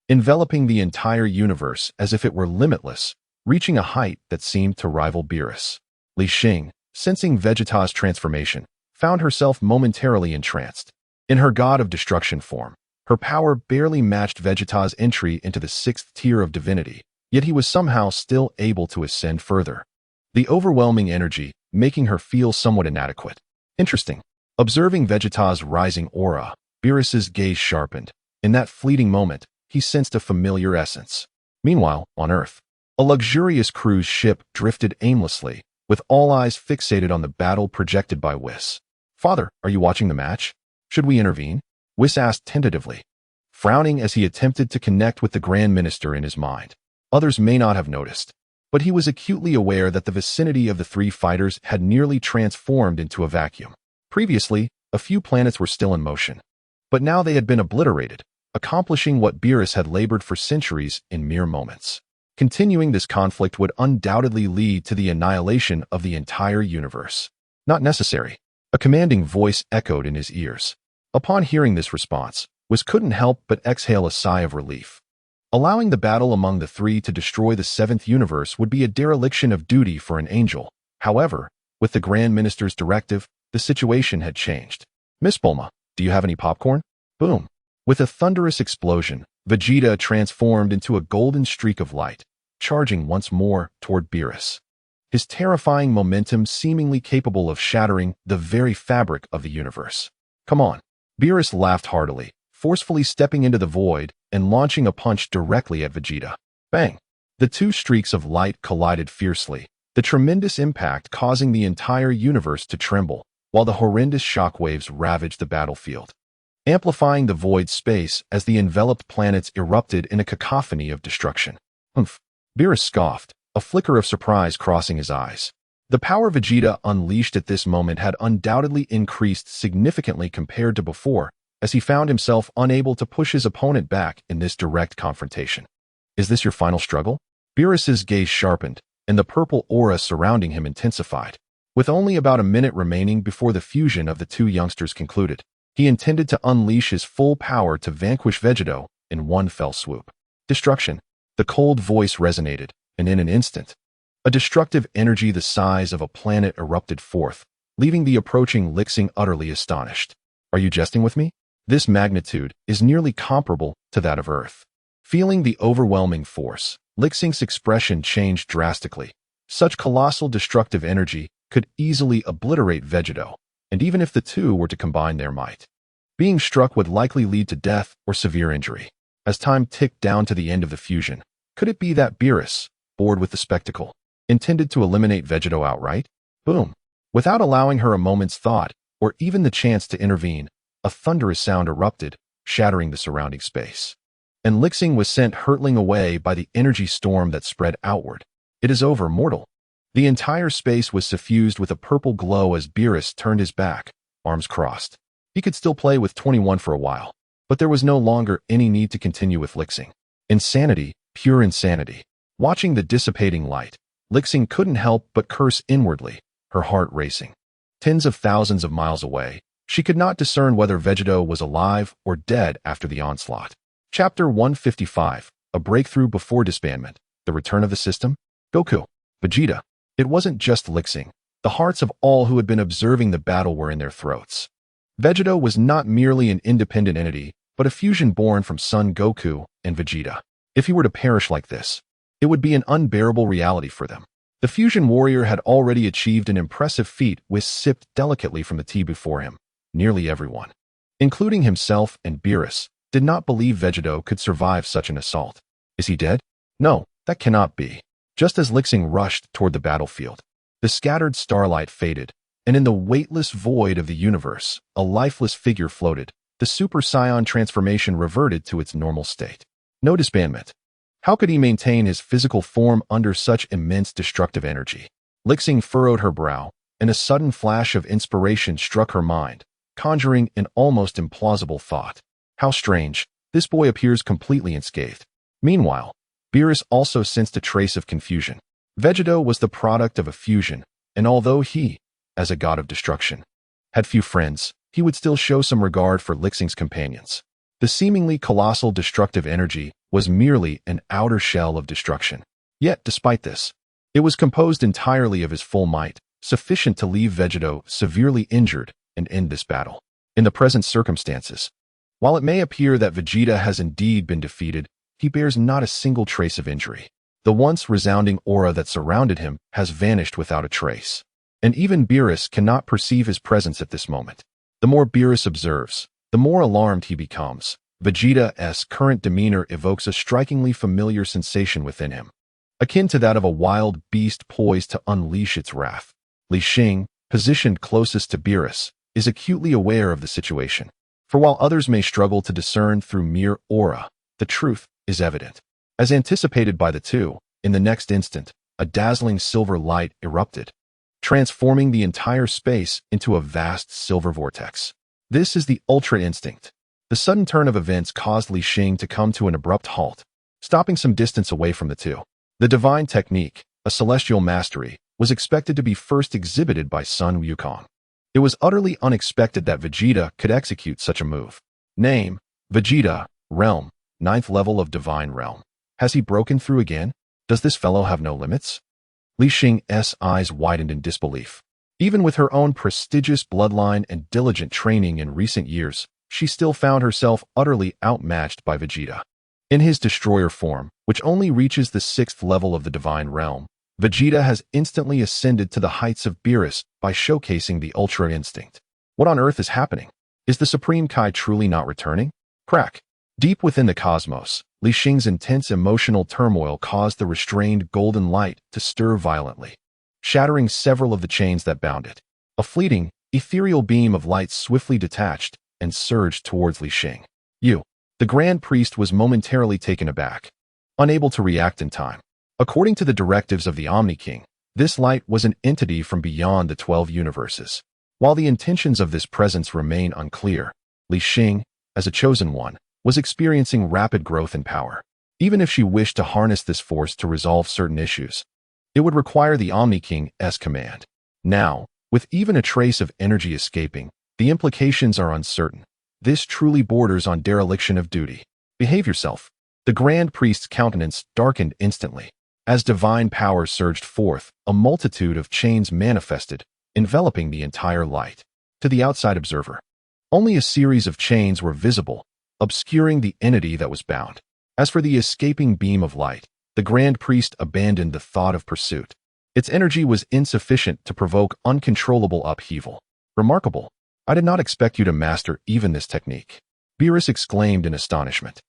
enveloping the entire universe as if it were limitless, reaching a height that seemed to rival Beerus. Li Xing, sensing Vegeta's transformation, found herself momentarily entranced. In her god of destruction form, her power barely matched Vegeta's entry into the 6th tier of divinity, yet he was somehow still able to ascend further. The overwhelming energy, making her feel somewhat inadequate. Interesting. Observing Vegeta's rising aura, Beerus's gaze sharpened. In that fleeting moment, he sensed a familiar essence. Meanwhile, on Earth, a luxurious cruise ship drifted aimlessly, with all eyes fixated on the battle projected by Whis. Father, are you watching the match? Should we intervene? Whis asked tentatively. frowning as he attempted to connect with the Grand Minister in his mind. Others may not have noticed, but he was acutely aware that the vicinity of the three fighters had nearly transformed into a vacuum. Previously, a few planets were still in motion, but now they had been obliterated, accomplishing what Beerus had labored for centuries in mere moments. Continuing this conflict would undoubtedly lead to the annihilation of the entire universe. Not necessary. A commanding voice echoed in his ears. Upon hearing this response, Whis couldn't help but exhale a sigh of relief. Allowing the battle among the three to destroy the seventh universe would be a dereliction of duty for an angel. However, with the Grand Minister's directive, the situation had changed. Miss Bulma, do you have any popcorn? Boom. With a thunderous explosion, Vegeta transformed into a golden streak of light, charging once more toward Beerus. His terrifying momentum seemingly capable of shattering the very fabric of the universe. Come on. Beerus laughed heartily, forcefully stepping into the void and launching a punch directly at Vegeta. Bang! The two streaks of light collided fiercely, the tremendous impact causing the entire universe to tremble, while the horrendous shockwaves ravaged the battlefield, amplifying the void space as the enveloped planets erupted in a cacophony of destruction. Humph! Beerus scoffed, a flicker of surprise crossing his eyes. The power Vegeta unleashed at this moment had undoubtedly increased significantly compared to before, as he found himself unable to push his opponent back in this direct confrontation. Is this your final struggle? Beerus's gaze sharpened, and the purple aura surrounding him intensified. With only about a minute remaining before the fusion of the two youngsters concluded, he intended to unleash his full power to vanquish Vegeta in one fell swoop. Destruction. The cold voice resonated, and in an instant, a destructive energy the size of a planet erupted forth, leaving the approaching Li Xing utterly astonished. Are you jesting with me? This magnitude is nearly comparable to that of Earth. Feeling the overwhelming force, Li Xing's expression changed drastically. Such colossal destructive energy could easily obliterate Vegeta, and even if the two were to combine their might, being struck would likely lead to death or severe injury. As time ticked down to the end of the fusion, could it be that Beerus, bored with the spectacle, intended to eliminate Vegeta outright? Boom! Without allowing her a moment's thought, or even the chance to intervene, a thunderous sound erupted, shattering the surrounding space. And Li Xing was sent hurtling away by the energy storm that spread outward. It is over, mortal. The entire space was suffused with a purple glow as Beerus turned his back, arms crossed. He could still play with 21 for a while, but there was no longer any need to continue with Li Xing. Insanity, pure insanity. Watching the dissipating light, Li Xing couldn't help but curse inwardly, her heart racing. Tens of thousands of miles away, she could not discern whether Vegeta was alive or dead after the onslaught. Chapter 155, A Breakthrough Before Disbandment, The Return of the System? Goku, Vegeta. It wasn't just Li Xing. The hearts of all who had been observing the battle were in their throats. Vegeta was not merely an independent entity, but a fusion born from Son Goku and Vegeta. If he were to perish like this, it would be an unbearable reality for them. The fusion warrior had already achieved an impressive feat which sipped delicately from the tea before him. Nearly everyone, including himself and Beerus, did not believe Vegeta could survive such an assault. Is he dead? No, that cannot be. Just as Li Xing rushed toward the battlefield, the scattered starlight faded, and in the weightless void of the universe, a lifeless figure floated. The Super Saiyan transformation reverted to its normal state. No disbandment. How could he maintain his physical form under such immense destructive energy? Li Xing furrowed her brow, and a sudden flash of inspiration struck her mind, conjuring an almost implausible thought. How strange, this boy appears completely unscathed. Meanwhile, Beerus also sensed a trace of confusion. Vegeta was the product of a fusion, and although he, as a god of destruction, had few friends, he would still show some regard for Li Xing's companions. The seemingly colossal destructive energy was merely an outer shell of destruction. Yet, despite this, it was composed entirely of his full might, sufficient to leave Vegeta severely injured and end this battle. In the present circumstances, while it may appear that Vegeta has indeed been defeated, he bears not a single trace of injury. The once resounding aura that surrounded him has vanished without a trace. And even Beerus cannot perceive his presence at this moment. The more Beerus observes, the more alarmed he becomes. Vegeta's current demeanor evokes a strikingly familiar sensation within him, akin to that of a wild beast poised to unleash its wrath. Li Xing, positioned closest to Beerus, is acutely aware of the situation. For while others may struggle to discern through mere aura, the truth is evident. As anticipated by the two, in the next instant, a dazzling silver light erupted, transforming the entire space into a vast silver vortex. This is the Ultra Instinct. The sudden turn of events caused Li Xing to come to an abrupt halt, stopping some distance away from the two. The divine technique, a celestial mastery, was expected to be first exhibited by Sun Wukong. It was utterly unexpected that Vegeta could execute such a move. Name: Vegeta, Realm, 9th level of Divine Realm. Has he broken through again? Does this fellow have no limits? Li Xing's eyes widened in disbelief. Even with her own prestigious bloodline and diligent training in recent years, she still found herself utterly outmatched by Vegeta. In his destroyer form, which only reaches the 6th level of the Divine Realm, Vegeta has instantly ascended to the heights of Beerus by showcasing the Ultra Instinct. What on earth is happening? Is the Supreme Kai truly not returning? Crack. Deep within the cosmos, Li Xing's intense emotional turmoil caused the restrained golden light to stir violently, shattering several of the chains that bound it. A fleeting, ethereal beam of light swiftly detached and surged towards Li Xing. The Grand Priest was momentarily taken aback, unable to react in time. According to the directives of the Omni-King, this light was an entity from beyond the 12 universes. While the intentions of this presence remain unclear, Li Xing, as a chosen one, was experiencing rapid growth in power. Even if she wished to harness this force to resolve certain issues, it would require the Omni-King's command. Now, with even a trace of energy escaping, the implications are uncertain. This truly borders on dereliction of duty. Behave yourself. The Grand Priest's countenance darkened instantly. As divine power surged forth, a multitude of chains manifested, enveloping the entire light. To the outside observer, only a series of chains were visible, obscuring the entity that was bound. As for the escaping beam of light, the Grand Priest abandoned the thought of pursuit. Its energy was insufficient to provoke uncontrollable upheaval. Remarkable. I did not expect you to master even this technique, Beerus exclaimed in astonishment.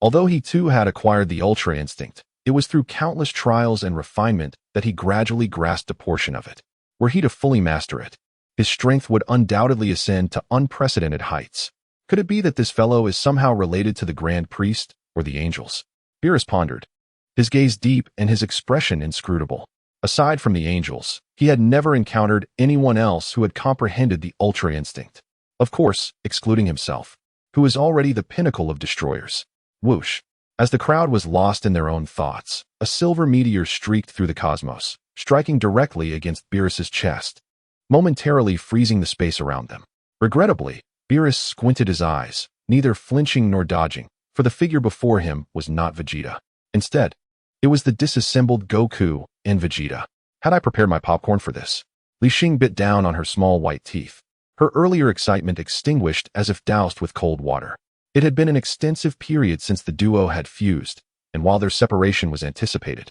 Although he too had acquired the Ultra Instinct, it was through countless trials and refinement that he gradually grasped a portion of it. Were he to fully master it, his strength would undoubtedly ascend to unprecedented heights. Could it be that this fellow is somehow related to the Grand Priest or the angels? Beerus pondered, his gaze deep and his expression inscrutable. Aside from the angels, he had never encountered anyone else who had comprehended the Ultra Instinct. Of course, excluding himself, who is already the pinnacle of destroyers. Whoosh. As the crowd was lost in their own thoughts, a silver meteor streaked through the cosmos, striking directly against Beerus's chest, momentarily freezing the space around them. Regrettably, Beerus squinted his eyes, neither flinching nor dodging, for the figure before him was not Vegeta. Instead, it was the disassembled Goku and Vegeta. Had I prepared my popcorn for this? Li Xing bit down on her small white teeth, her earlier excitement extinguished as if doused with cold water. It had been an extensive period since the duo had fused, and while their separation was anticipated,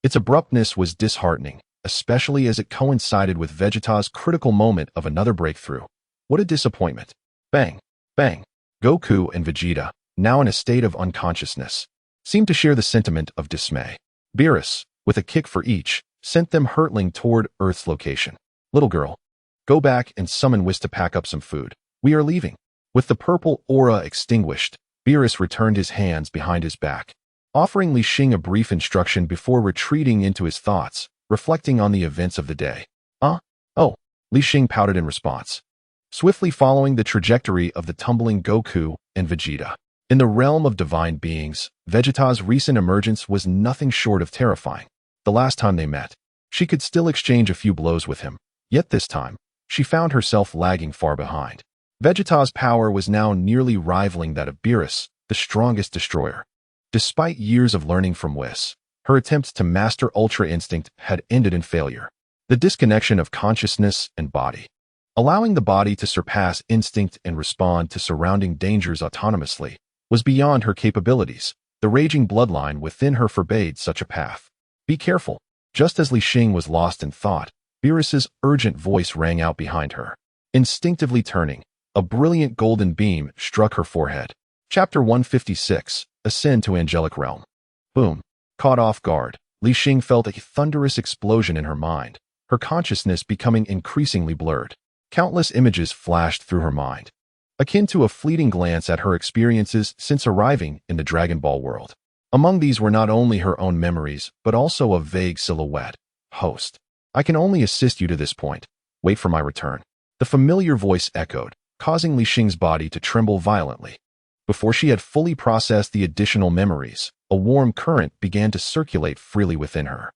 its abruptness was disheartening, especially as it coincided with Vegeta's critical moment of another breakthrough. What a disappointment. Bang, bang. Goku and Vegeta, now in a state of unconsciousness, seemed to share the sentiment of dismay. Beerus, with a kick for each, sent them hurtling toward Earth's location. Little girl, go back and summon Whis to pack up some food. We are leaving. With the purple aura extinguished, Beerus returned his hands behind his back, offering Li Xing a brief instruction before retreating into his thoughts, reflecting on the events of the day. Oh, Li Xing pouted in response, swiftly following the trajectory of the tumbling Goku and Vegeta. In the realm of divine beings, Vegeta's recent emergence was nothing short of terrifying. The last time they met, she could still exchange a few blows with him, yet this time, she found herself lagging far behind. Vegeta's power was now nearly rivaling that of Beerus, the strongest destroyer. Despite years of learning from Whis, her attempts to master Ultra Instinct had ended in failure. The disconnection of consciousness and body, allowing the body to surpass instinct and respond to surrounding dangers autonomously, was beyond her capabilities. The raging bloodline within her forbade such a path. Be careful. Just as Li Xing was lost in thought, Beerus's urgent voice rang out behind her. Instinctively turning, a brilliant golden beam struck her forehead. Chapter 156, Ascend to Angelic Realm. Boom. Caught off guard, Li Xing felt a thunderous explosion in her mind, her consciousness becoming increasingly blurred. Countless images flashed through her mind. akin to a fleeting glance at her experiences since arriving in the Dragon Ball world. Among these were not only her own memories, but also a vague silhouette. Host. I can only assist you to this point. Wait for my return. The familiar voice echoed, causing Li Xing's body to tremble violently. Before she had fully processed the additional memories, a warm current began to circulate freely within her.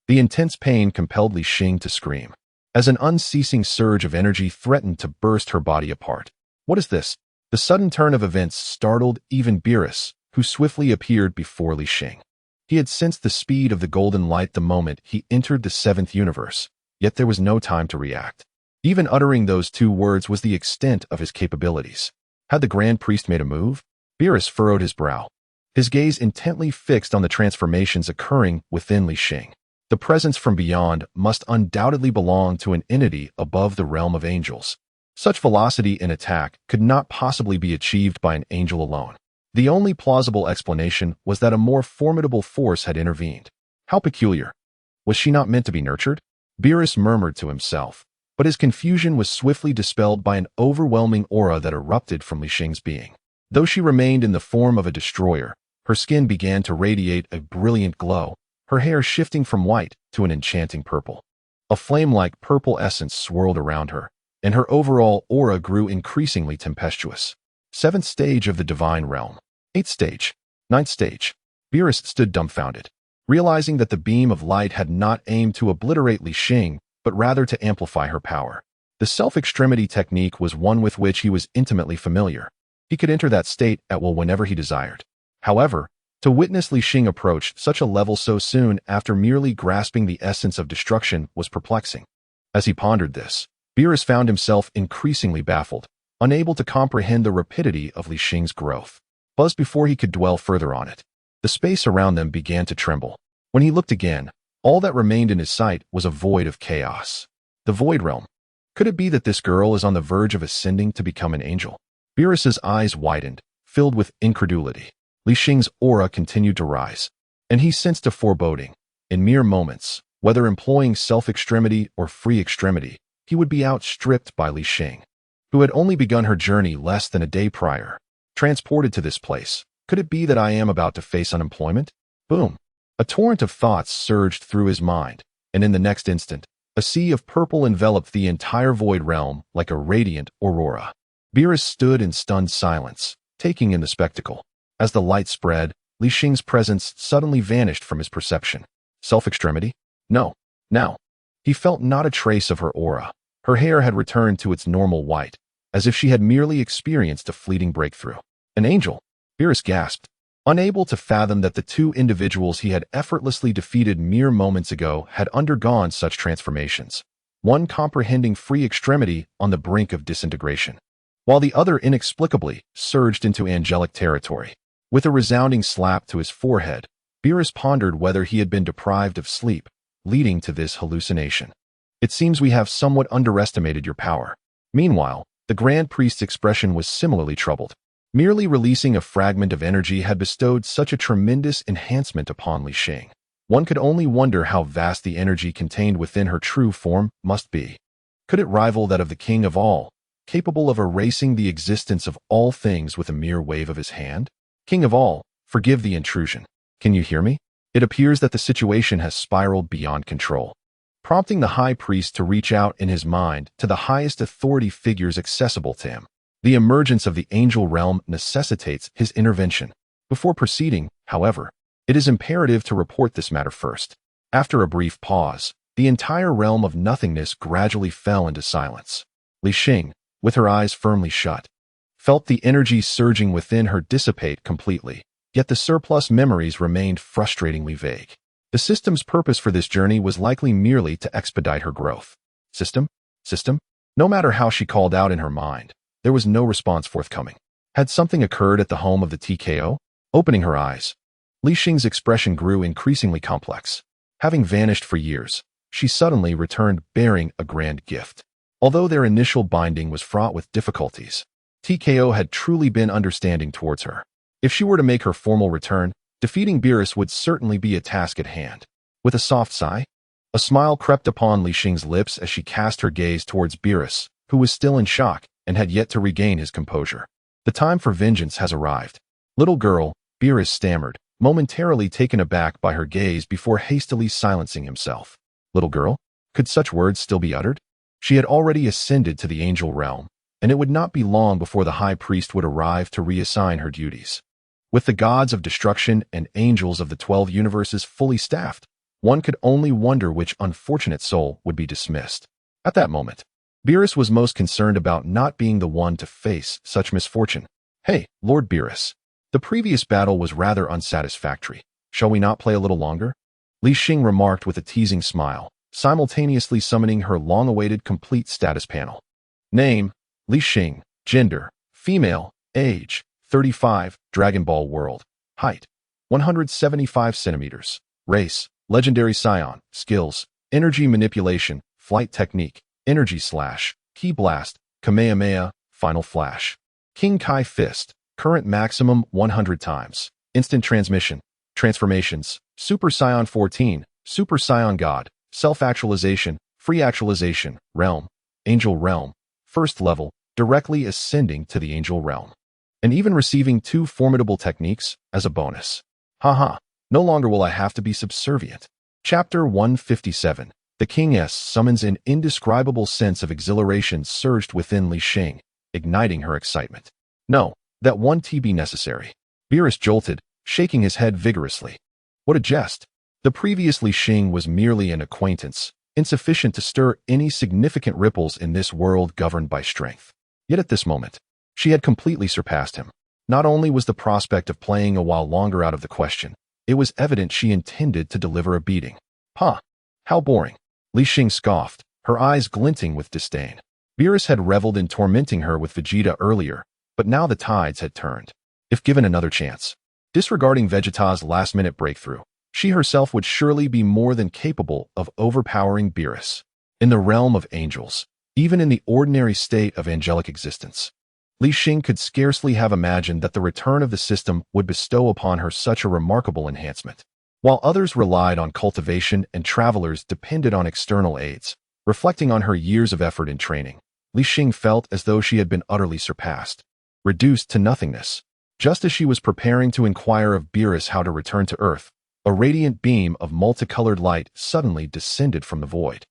The intense pain compelled Li Xing to scream, as an unceasing surge of energy threatened to burst her body apart. What is this? The sudden turn of events startled even Beerus, who swiftly appeared before Li Xing. He had sensed the speed of the golden light the moment he entered the seventh universe, yet there was no time to react. Even uttering those 2 words was the extent of his capabilities. Had the Grand Priest made a move? Beerus furrowed his brow, his gaze intently fixed on the transformations occurring within Li Xing. The presence from beyond must undoubtedly belong to an entity above the realm of angels. Such velocity in attack could not possibly be achieved by an angel alone. The only plausible explanation was that a more formidable force had intervened. How peculiar. Was she not meant to be nurtured? Beerus murmured to himself, but his confusion was swiftly dispelled by an overwhelming aura that erupted from Li Xing's being. Though she remained in the form of a destroyer, her skin began to radiate a brilliant glow, her hair shifting from white to an enchanting purple. A flame-like purple essence swirled around her, and her overall aura grew increasingly tempestuous. 7th stage of the divine realm. 8th stage. 9th stage. Beerus stood dumbfounded, realizing that the beam of light had not aimed to obliterate Li Xing, but rather to amplify her power. The self-extremity technique was one with which he was intimately familiar. He could enter that state at will whenever he desired. However, to witness Li Xing approach such a level so soon after merely grasping the essence of destruction was perplexing. As he pondered this, Beerus found himself increasingly baffled, unable to comprehend the rapidity of Li Xing's growth. But before he could dwell further on it, the space around them began to tremble. When he looked again, all that remained in his sight was a void of chaos. The Void Realm. Could it be that this girl is on the verge of ascending to become an angel? Beerus's eyes widened, filled with incredulity. Li Xing's aura continued to rise, and he sensed a foreboding. In mere moments, whether employing self-extremity or free extremity, he would be outstripped by Li Xing, who had only begun her journey less than a day prior. Transported to this place, could it be that I am about to face unemployment? Boom! A torrent of thoughts surged through his mind, and in the next instant, a sea of purple enveloped the entire Void Realm like a radiant aurora. Beerus stood in stunned silence, taking in the spectacle. As the light spread, Li Xing's presence suddenly vanished from his perception. Self-extremity? No. Now, he felt not a trace of her aura. Her hair had returned to its normal white, as if she had merely experienced a fleeting breakthrough. An angel? Beerus gasped, unable to fathom that the 2 individuals he had effortlessly defeated mere moments ago had undergone such transformations, one comprehending free extremity on the brink of disintegration, while the other inexplicably surged into angelic territory. With a resounding slap to his forehead, Beerus pondered whether he had been deprived of sleep, leading to this hallucination. It seems we have somewhat underestimated your power. Meanwhile, the Grand Priest's expression was similarly troubled. Merely releasing a fragment of energy had bestowed such a tremendous enhancement upon Li Xing. One could only wonder how vast the energy contained within her true form must be. Could it rival that of the King of all, capable of erasing the existence of all things with a mere wave of his hand? King of all, forgive the intrusion. Can you hear me? It appears that the situation has spiraled beyond control, prompting the High Priest to reach out in his mind to the highest authority figures accessible to him. The emergence of the angel realm necessitates his intervention. Before proceeding, however, it is imperative to report this matter first. After a brief pause, the entire realm of nothingness gradually fell into silence. Li Xing, with her eyes firmly shut, felt the energy surging within her dissipate completely, yet the surplus memories remained frustratingly vague. The system's purpose for this journey was likely merely to expedite her growth. System? System? No matter how she called out in her mind, there was no response forthcoming. Had something occurred at the home of the TKO? Opening her eyes, Li Xing's expression grew increasingly complex. Having vanished for years, she suddenly returned bearing a grand gift. Although their initial binding was fraught with difficulties, TKO had truly been understanding towards her. If she were to make her formal return, defeating Beerus would certainly be a task at hand. With a soft sigh, a smile crept upon Li Xing's lips as she cast her gaze towards Beerus, who was still in shock, and had yet to regain his composure. The time for vengeance has arrived. Little girl, Beerus stammered, momentarily taken aback by her gaze before hastily silencing himself. Little girl? Could such words still be uttered? She had already ascended to the angel realm, and it would not be long before the high priest would arrive to reassign her duties. With the gods of destruction and angels of the 12 universes fully staffed, one could only wonder which unfortunate soul would be dismissed. At that moment, Beerus was most concerned about not being the one to face such misfortune. Hey, Lord Beerus. The previous battle was rather unsatisfactory. Shall we not play a little longer? Li Xing remarked with a teasing smile, simultaneously summoning her long-awaited complete status panel. Name, Li Xing. Gender, female. Age, 35. Dragon Ball World. Height, 175 centimeters. Race, legendary scion. Skills, energy manipulation, flight technique, energy slash, ki blast, kamehameha, final flash. King Kai Fist. Current maximum 100 times. Instant transmission. Transformations. Super Saiyan 14. Super Saiyan God. Self-actualization. Free actualization. Realm. Angel Realm. First level. Directly ascending to the Angel Realm. And even receiving 2 formidable techniques as a bonus. Haha. No longer will I have to be subservient. Chapter 157. The King's summons an indescribable sense of exhilaration surged within Li Xing, igniting her excitement. No. That one be necessary. Beerus jolted, shaking his head vigorously. What a jest. The previous Li Xing was merely an acquaintance, insufficient to stir any significant ripples in this world governed by strength. Yet at this moment, she had completely surpassed him. Not only was the prospect of playing a while longer out of the question, it was evident she intended to deliver a beating. Huh. How boring. Li Xing scoffed, her eyes glinting with disdain. Beerus had reveled in tormenting her with Vegeta earlier, but now the tides had turned. If given another chance, disregarding Vegeta's last-minute breakthrough, she herself would surely be more than capable of overpowering Beerus. In the realm of angels, even in the ordinary state of angelic existence, Li Xing could scarcely have imagined that the return of the system would bestow upon her such a remarkable enhancement. While others relied on cultivation and travelers depended on external aids, reflecting on her years of effort and training, Li Xing felt as though she had been utterly surpassed. Reduced to nothingness. Just as she was preparing to inquire of Beerus how to return to Earth, a radiant beam of multicolored light suddenly descended from the void,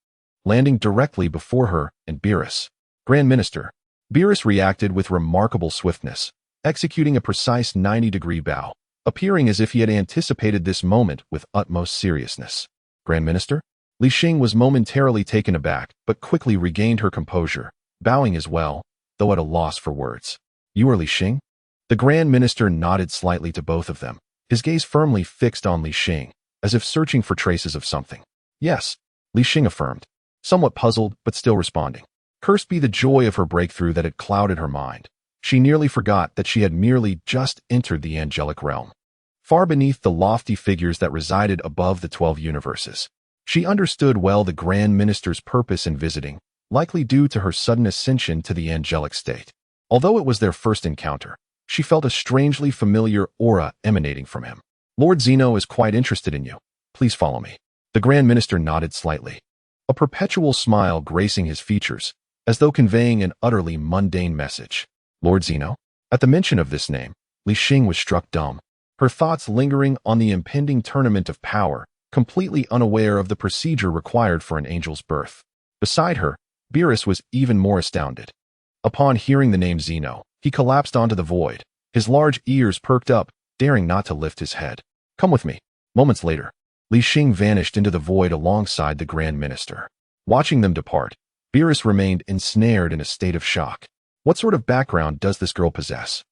landing directly before her and Beerus. Grand Minister. Beerus reacted with remarkable swiftness, executing a precise 90-degree bow, appearing as if he had anticipated this moment with utmost seriousness. Grand Minister? Li Xing was momentarily taken aback, but quickly regained her composure, bowing as well, though at a loss for words. You are Li Xing? The Grand Minister nodded slightly to both of them, his gaze firmly fixed on Li Xing, as if searching for traces of something. Yes, Li Xing affirmed, somewhat puzzled but still responding. Cursed be the joy of her breakthrough that had clouded her mind. She nearly forgot that she had merely just entered the angelic realm. Far beneath the lofty figures that resided above the 12 universes, she understood well the Grand Minister's purpose in visiting, likely due to her sudden ascension to the angelic state. Although it was their first encounter, she felt a strangely familiar aura emanating from him. Lord Zeno is quite interested in you. Please follow me. The Grand Minister nodded slightly, a perpetual smile gracing his features, as though conveying an utterly mundane message. Lord Zeno? At the mention of this name, Li Xing was struck dumb, her thoughts lingering on the impending tournament of power, completely unaware of the procedure required for an angel's birth. Beside her, Beerus was even more astounded. Upon hearing the name Zeno, he collapsed onto the void, his large ears perked up, daring not to lift his head. Come with me. Moments later, Li Xing vanished into the void alongside the Grand Minister. Watching them depart, Beerus remained ensnared in a state of shock. What sort of background does this girl possess?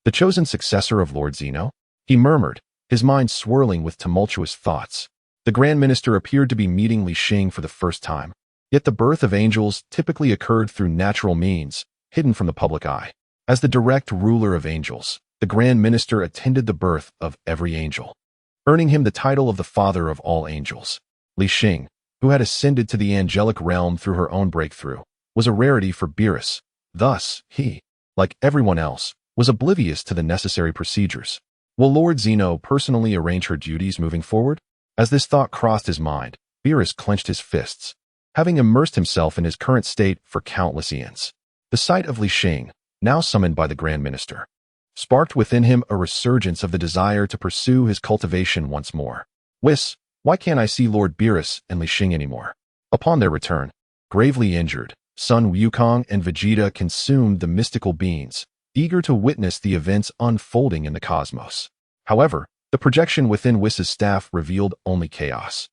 The chosen successor of Lord Zeno? He murmured, his mind swirling with tumultuous thoughts. The Grand Minister appeared to be meeting Li Xing for the first time. Yet the birth of angels typically occurred through natural means, hidden from the public eye. As the direct ruler of angels, the Grand Minister attended the birth of every angel, earning him the title of the Father of all angels. Li Xing, who had ascended to the angelic realm through her own breakthrough, was a rarity for Beerus. Thus, he, like everyone else, was oblivious to the necessary procedures. Will Lord Zeno personally arrange her duties moving forward? As this thought crossed his mind, Beerus clenched his fists, having immersed himself in his current state for countless eons. The sight of Li Xing, now summoned by the Grand Minister, sparked within him a resurgence of the desire to pursue his cultivation once more. Why can't I see Lord Beerus and Li Xing anymore? Upon their return, gravely injured, Sun Wukong and Vegeta consumed the mystical beings, eager to witness the events unfolding in the cosmos. However, the projection within Whis' staff revealed only chaos,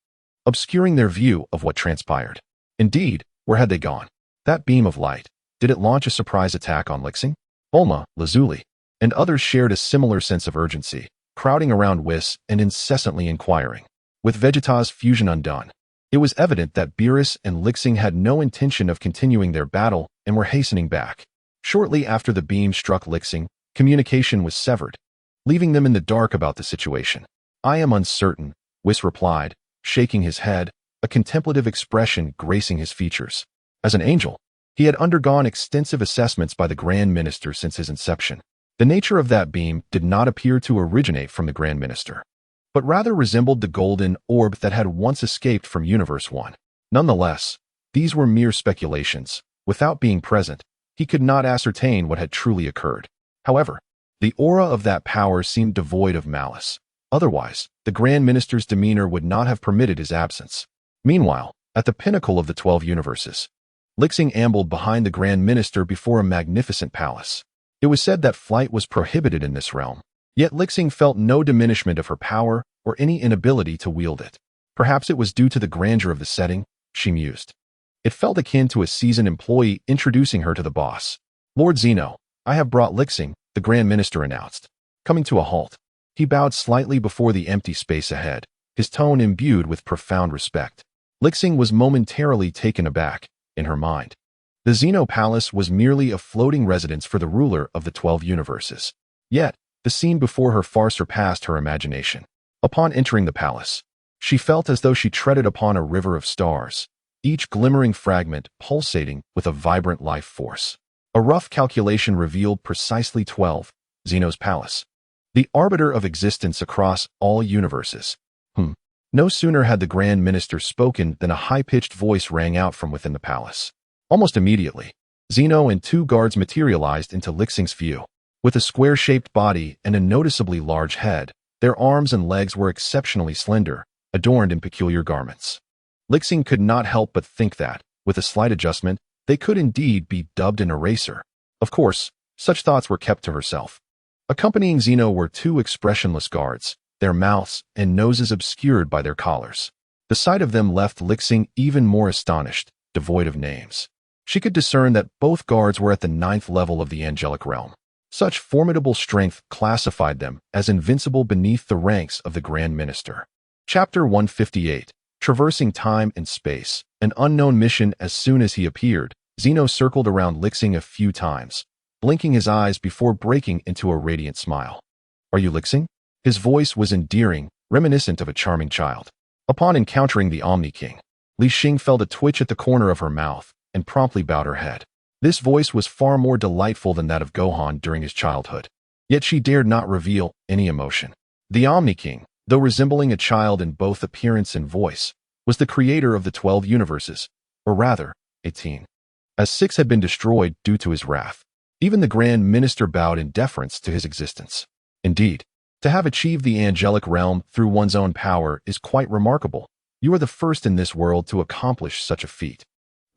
obscuring their view of what transpired. Indeed, where had they gone? That beam of light, did it launch a surprise attack on Li Xing? Bulma, Lazuli, and others shared a similar sense of urgency, crowding around Whis and incessantly inquiring. With Vegeta's fusion undone, it was evident that Beerus and Li Xing had no intention of continuing their battle and were hastening back. Shortly after the beam struck Li Xing, communication was severed, leaving them in the dark about the situation. I am uncertain, Whis replied, shaking his head, a contemplative expression gracing his features. As an angel, he had undergone extensive assessments by the Grand Minister since his inception. The nature of that beam did not appear to originate from the Grand Minister, but rather resembled the golden orb that had once escaped from Universe 1. Nonetheless, these were mere speculations. Without being present, he could not ascertain what had truly occurred. However, the aura of that power seemed devoid of malice. Otherwise, the Grand Minister's demeanor would not have permitted his absence. Meanwhile, at the pinnacle of the 12 universes, Li Xing ambled behind the Grand Minister before a magnificent palace. It was said that flight was prohibited in this realm, yet Li Xing felt no diminishment of her power or any inability to wield it. Perhaps it was due to the grandeur of the setting, she mused. It felt akin to a seasoned employee introducing her to the boss. Lord Zeno, I have brought Li Xing, the Grand Minister announced. Coming to a halt, he bowed slightly before the empty space ahead, his tone imbued with profound respect. Li Xing was momentarily taken aback. In her mind, the Zeno Palace was merely a floating residence for the ruler of the 12 universes. Yet, the scene before her far surpassed her imagination. Upon entering the palace, she felt as though she treaded upon a river of stars, each glimmering fragment pulsating with a vibrant life force. A rough calculation revealed precisely 12, Zeno's palace, the arbiter of existence across all universes. No sooner had the Grand Minister spoken than a high-pitched voice rang out from within the palace. Almost immediately, Zeno and two guards materialized into Li Xing's view. With a square-shaped body and a noticeably large head, their arms and legs were exceptionally slender, adorned in peculiar garments. Li Xing could not help but think that, with a slight adjustment, they could indeed be dubbed an eraser. Of course, such thoughts were kept to herself. Accompanying Zeno were two expressionless guards, their mouths and noses obscured by their collars. The sight of them left Li Xing even more astonished, devoid of names. She could discern that both guards were at the 9th level of the angelic realm. Such formidable strength classified them as invincible beneath the ranks of the Grand Minister. Chapter 158, Traversing Time and Space, an unknown mission. As soon as he appeared, Zeno circled around Li Xing a few times, blinking his eyes before breaking into a radiant smile. Are you Li Xing? His voice was endearing, reminiscent of a charming child. Upon encountering the Omni-King, Li Xing felt a twitch at the corner of her mouth and promptly bowed her head. This voice was far more delightful than that of Gohan during his childhood. Yet she dared not reveal any emotion. The Omni-King, though resembling a child in both appearance and voice, was the creator of the 12 universes, or rather, 18. As 6 had been destroyed due to his wrath, even the Grand Minister bowed in deference to his existence. Indeed, to have achieved the angelic realm through one's own power is quite remarkable. You are the first in this world to accomplish such a feat.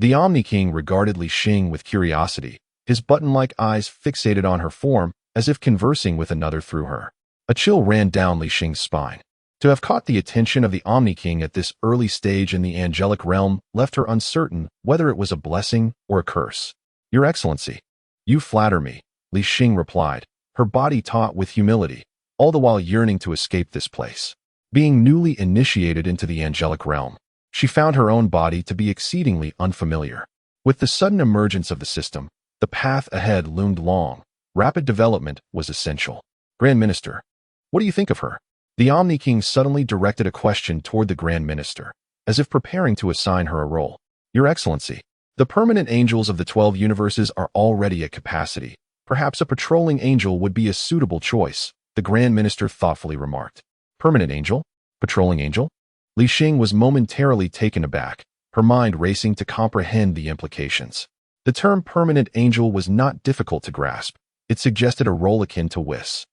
The Omni-King regarded Li Xing with curiosity, his button-like eyes fixated on her form as if conversing with another through her. A chill ran down Li Xing's spine. To have caught the attention of the Omni-King at this early stage in the angelic realm left her uncertain whether it was a blessing or a curse. Your Excellency, you flatter me, Li Xing replied, her body taut with humility, all the while yearning to escape this place. Being newly initiated into the angelic realm, she found her own body to be exceedingly unfamiliar. With the sudden emergence of the system, the path ahead loomed long. Rapid development was essential. Grand Minister, what do you think of her? The Omni-King suddenly directed a question toward the Grand Minister, as if preparing to assign her a role. Your Excellency, the permanent angels of the 12 universes are already at capacity. Perhaps a patrolling angel would be a suitable choice, the Grand Minister thoughtfully remarked. Permanent angel? Patrolling angel? Li Xing was momentarily taken aback, her mind racing to comprehend the implications. The term permanent angel was not difficult to grasp. It suggested a role akin to Whis,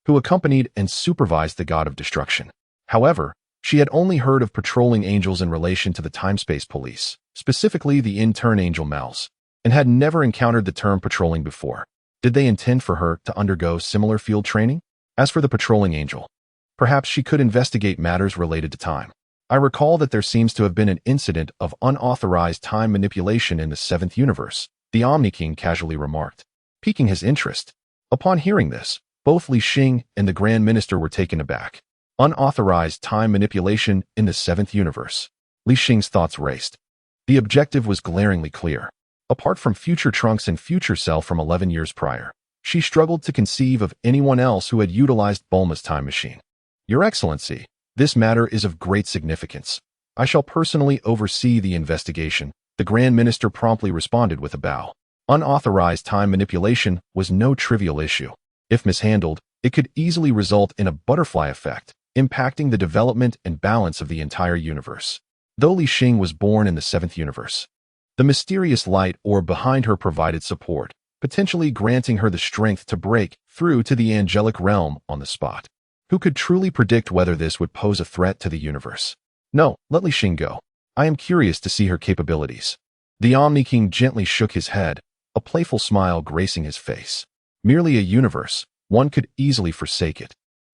who accompanied and supervised the god of destruction. However, she had only heard of patrolling angels in relation to the time-space police, specifically the intern angel Mels, and had never encountered the term patrolling before. Did they intend for her to undergo similar field training? As for the patrolling angel, perhaps she could investigate matters related to time. I recall that there seems to have been an incident of unauthorized time manipulation in the 7th universe, the Omni-King casually remarked, piquing his interest. Upon hearing this, both Li Xing and the Grand Minister were taken aback. Unauthorized time manipulation in the 7th universe. Li Xing's thoughts raced. The objective was glaringly clear. Apart from Future Trunks and Future Cell from 11 years prior, she struggled to conceive of anyone else who had utilized Bulma's time machine. Your Excellency, this matter is of great significance. I shall personally oversee the investigation, the Grand Minister promptly responded with a bow. Unauthorized time manipulation was no trivial issue. If mishandled, it could easily result in a butterfly effect, impacting the development and balance of the entire universe. Though Li Xing was born in the 7th universe, the mysterious light orb behind her provided support, potentially granting her the strength to break through to the angelic realm on the spot. Who could truly predict whether this would pose a threat to the universe? No, let Li Xing go. I am curious to see her capabilities. The Omni-King gently shook his head, a playful smile gracing his face. Merely a universe, one could easily forsake it.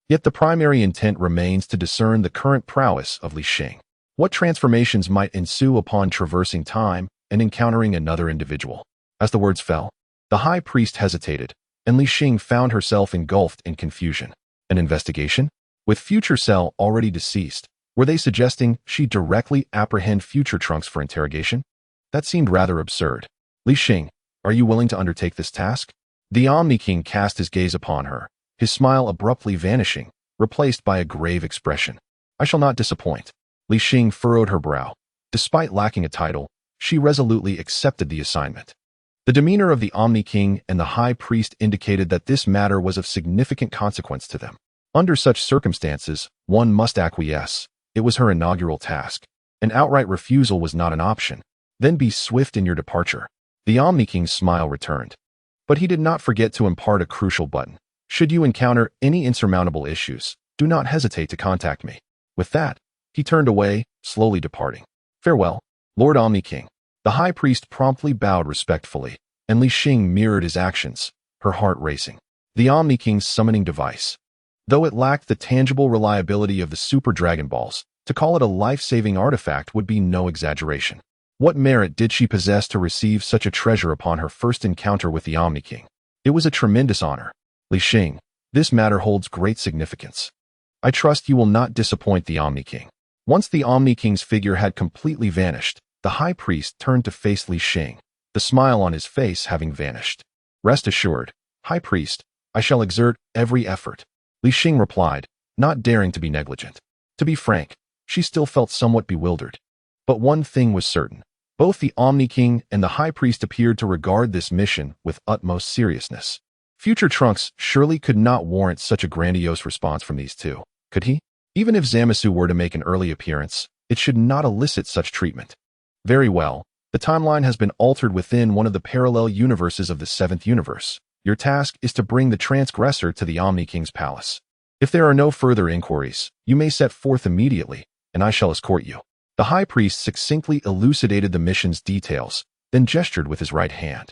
Yet the primary intent remains to discern the current prowess of Li Xing. What transformations might ensue upon traversing time and encountering another individual? As the words fell, the High Priest hesitated, and Li Xing found herself engulfed in confusion. An investigation? With Future Cell already deceased, were they suggesting she directly apprehend Future Trunks for interrogation? That seemed rather absurd. Li Xing, are you willing to undertake this task? The Omni-King cast his gaze upon her, his smile abruptly vanishing, replaced by a grave expression. I shall not disappoint. Li Xing furrowed her brow. Despite lacking a title, she resolutely accepted the assignment. The demeanor of the Omni-King and the High Priest indicated that this matter was of significant consequence to them. Under such circumstances, one must acquiesce. It was her inaugural task. An outright refusal was not an option. Then be swift in your departure. The Omni-King's smile returned. But he did not forget to impart a crucial button. Should you encounter any insurmountable issues, do not hesitate to contact me. With that, he turned away, slowly departing. Farewell, Lord Omni-King. The High Priest promptly bowed respectfully, and Li Xing mirrored his actions, her heart racing. The Omni-King's summoning device. Though it lacked the tangible reliability of the Super Dragon Balls, to call it a life-saving artifact would be no exaggeration. What merit did she possess to receive such a treasure upon her first encounter with the Omni-King? It was a tremendous honor. Li Xing, this matter holds great significance. I trust you will not disappoint the Omni-King. Once the Omni-King's figure had completely vanished, the High Priest turned to face Li Xing, the smile on his face having vanished. Rest assured, High Priest, I shall exert every effort. Li Xing replied, not daring to be negligent. To be frank, she still felt somewhat bewildered. But one thing was certain. Both the Omni-King and the High Priest appeared to regard this mission with utmost seriousness. Future Trunks surely could not warrant such a grandiose response from these two, could he? Even if Zamasu were to make an early appearance, it should not elicit such treatment. Very well, the timeline has been altered within one of the parallel universes of the 7th universe. Your task is to bring the transgressor to the Omni-King's palace. If there are no further inquiries, you may set forth immediately, and I shall escort you. The High Priest succinctly elucidated the mission's details, then gestured with his right hand.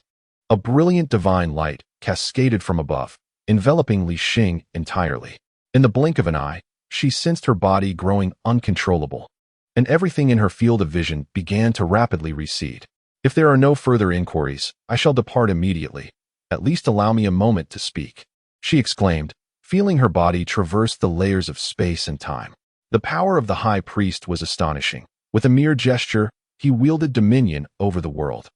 A brilliant divine light cascaded from above, enveloping Li Xing entirely. In the blink of an eye, she sensed her body growing uncontrollable, and everything in her field of vision began to rapidly recede. If there are no further inquiries, I shall depart immediately. At least allow me a moment to speak, she exclaimed, feeling her body traverse the layers of space and time. The power of the High Priest was astonishing. With a mere gesture, he wielded dominion over the world,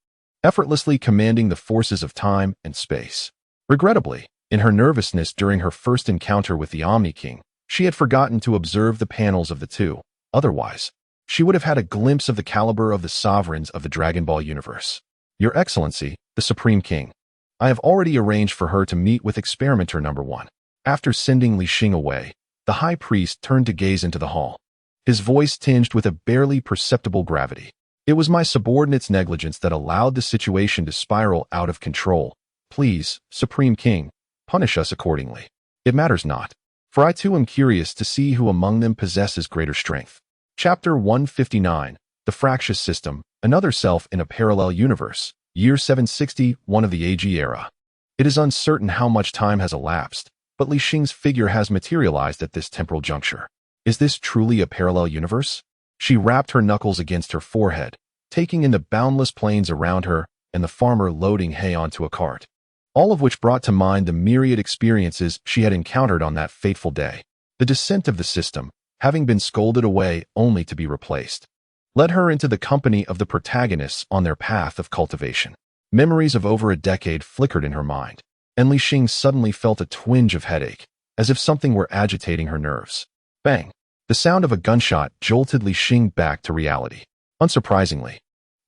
effortlessly commanding the forces of time and space. Regrettably, in her nervousness during her first encounter with the Omni-King, she had forgotten to observe the panels of the two. Otherwise, she would have had a glimpse of the caliber of the sovereigns of the Dragon Ball universe. Your Excellency, the Supreme King, I have already arranged for her to meet with Experimenter No. 1. After sending Li Xing away, the High Priest turned to gaze into the hall, his voice tinged with a barely perceptible gravity. It was my subordinate's negligence that allowed the situation to spiral out of control. Please, Supreme King, punish us accordingly. It matters not, for I too am curious to see who among them possesses greater strength. Chapter 159, The Fractious System, Another Self in a Parallel Universe, Year 761 of the AG era. It is uncertain how much time has elapsed, but Li Xing's figure has materialized at this temporal juncture. Is this truly a parallel universe? She rapped her knuckles against her forehead, taking in the boundless plains around her and the farmer loading hay onto a cart, all of which brought to mind the myriad experiences she had encountered on that fateful day. The descent of the system, having been scolded away only to be replaced, led her into the company of the protagonists on their path of cultivation. Memories of over a decade flickered in her mind, and Li Xing suddenly felt a twinge of headache, as if something were agitating her nerves. Bang! The sound of a gunshot jolted Li Xing back to reality. Unsurprisingly,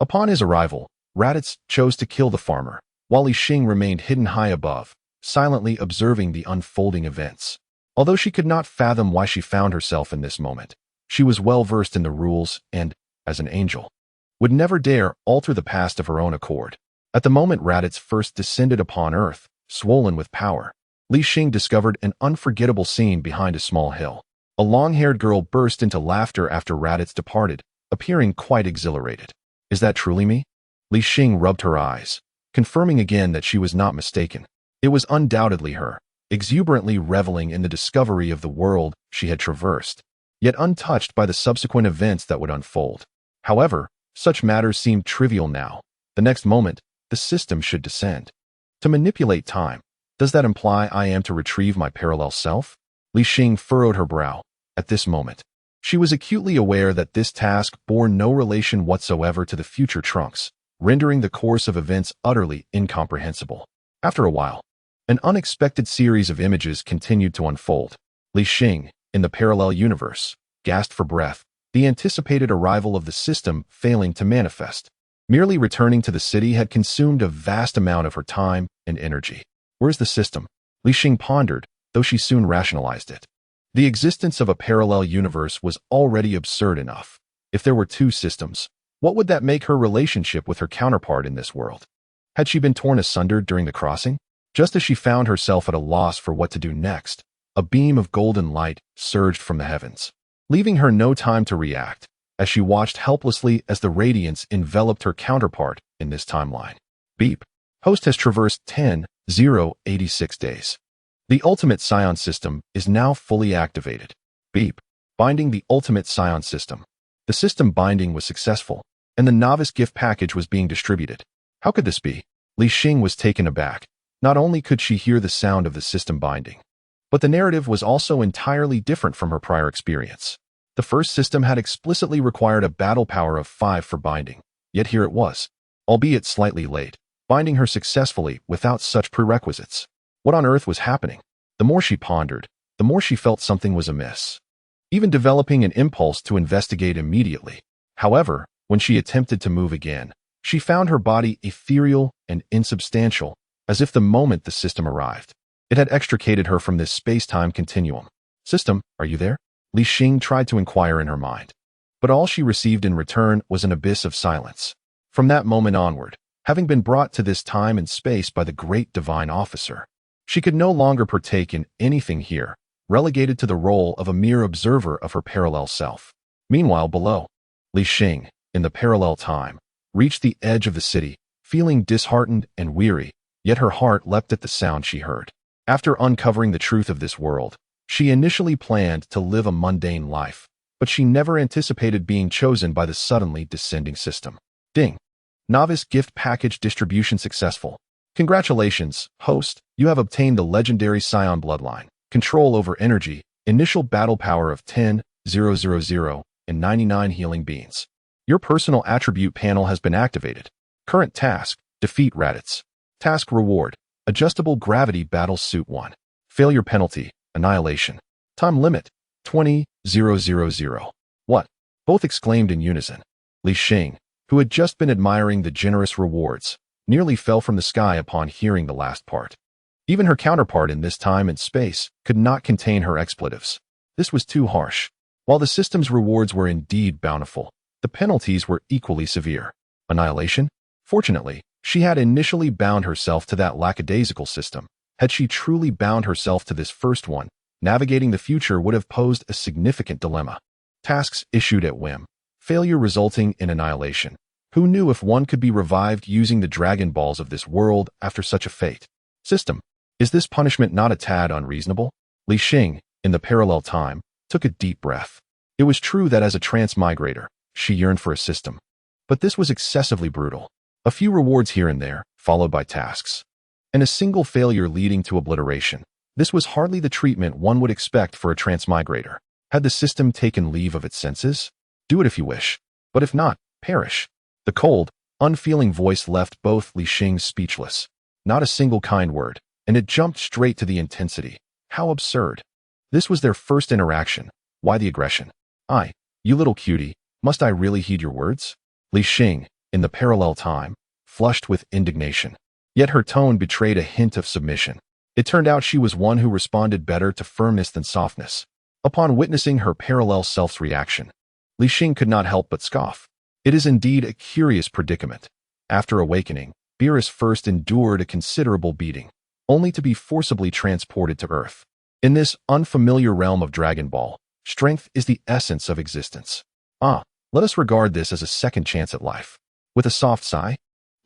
upon his arrival, Raditz chose to kill the farmer, while Li Xing remained hidden high above, silently observing the unfolding events. Although she could not fathom why she found herself in this moment, she was well versed in the rules and, as an angel, would never dare alter the past of her own accord. At the moment Raditz first descended upon Earth, swollen with power, Li Xing discovered an unforgettable scene behind a small hill. A long-haired girl burst into laughter after Raditz departed, appearing quite exhilarated. Is that truly me? Li Xing rubbed her eyes, confirming again that she was not mistaken. It was undoubtedly her, exuberantly reveling in the discovery of the world she had traversed, yet untouched by the subsequent events that would unfold. However, such matters seemed trivial now. The next moment, the system should descend. To manipulate time, does that imply I am to retrieve my parallel self? Li Xing furrowed her brow. At this moment, she was acutely aware that this task bore no relation whatsoever to the future Trunks, rendering the course of events utterly incomprehensible. After a while, an unexpected series of images continued to unfold. Li Xing, in the parallel universe, gasped for breath, the anticipated arrival of the system failing to manifest. Merely returning to the city had consumed a vast amount of her time and energy. Where's the system? Li Xing pondered, though she soon rationalized it. The existence of a parallel universe was already absurd enough. If there were two systems, what would that make her relationship with her counterpart in this world? Had she been torn asunder during the crossing? Just as she found herself at a loss for what to do next, a beam of golden light surged from the heavens, leaving her no time to react, as she watched helplessly as the radiance enveloped her counterpart in this timeline. Beep. Host has traversed 10,086 days. The ultimate scion system is now fully activated. Beep. Binding the ultimate scion system. The system binding was successful, and the novice gift package was being distributed. How could this be? Li Xing was taken aback. Not only could she hear the sound of the system binding, but the narrative was also entirely different from her prior experience. The first system had explicitly required a battle power of 5 for binding, yet here it was, albeit slightly late, binding her successfully without such prerequisites. What on earth was happening? The more she pondered, the more she felt something was amiss, even developing an impulse to investigate immediately. However, when she attempted to move again, she found her body ethereal and insubstantial, as if the moment the system arrived, it had extricated her from this space-time continuum. System, are you there? Li Xing tried to inquire in her mind, but all she received in return was an abyss of silence. From that moment onward, having been brought to this time and space by the great divine officer, she could no longer partake in anything here, relegated to the role of a mere observer of her parallel self. Meanwhile, below, Li Xing, in the parallel time, reached the edge of the city, feeling disheartened and weary, yet her heart leapt at the sound she heard. After uncovering the truth of this world, she initially planned to live a mundane life, but she never anticipated being chosen by the suddenly descending system. Ding! Novice gift package distribution successful. Congratulations, host, you have obtained the legendary Scion bloodline, control over energy, initial battle power of 10,000, and 99 healing beans. Your personal attribute panel has been activated. Current task, defeat Raditz. Task reward, adjustable gravity battle suit 1. Failure penalty, annihilation. Time limit, 20,000. What? Both exclaimed in unison. Li Xing, who had just been admiring the generous rewards, nearly fell from the sky upon hearing the last part. Even her counterpart in this time and space could not contain her expletives. This was too harsh. While the system's rewards were indeed bountiful, The penalties were equally severe. Annihilation? Fortunately, she had initially bound herself to that lackadaisical system. Had she truly bound herself to this first one, navigating the future would have posed a significant dilemma. Tasks issued at whim. Failure resulting in annihilation. Who knew if one could be revived using the Dragon Balls of this world after such a fate? System. Is this punishment not a tad unreasonable? Li Xing, in the parallel time, took a deep breath. It was true that as a transmigrator, she yearned for a system. But this was excessively brutal. A few rewards here and there, followed by tasks. And a single failure leading to obliteration. This was hardly the treatment one would expect for a transmigrator. Had the system taken leave of its senses? Do it if you wish. But if not, perish. The cold, unfeeling voice left both Li Xing speechless. Not a single kind word, and it jumped straight to the intensity. How absurd. This was their first interaction. Why the aggression? You little cutie, must I really heed your words? Li Xing, in the parallel time, flushed with indignation. Yet her tone betrayed a hint of submission. It turned out she was one who responded better to firmness than softness. Upon witnessing her parallel self's reaction, Li Xing could not help but scoff. It is indeed a curious predicament. After awakening, Beerus first endured a considerable beating, only to be forcibly transported to Earth. In this unfamiliar realm of Dragon Ball, strength is the essence of existence. Let us regard this as a second chance at life. With a soft sigh,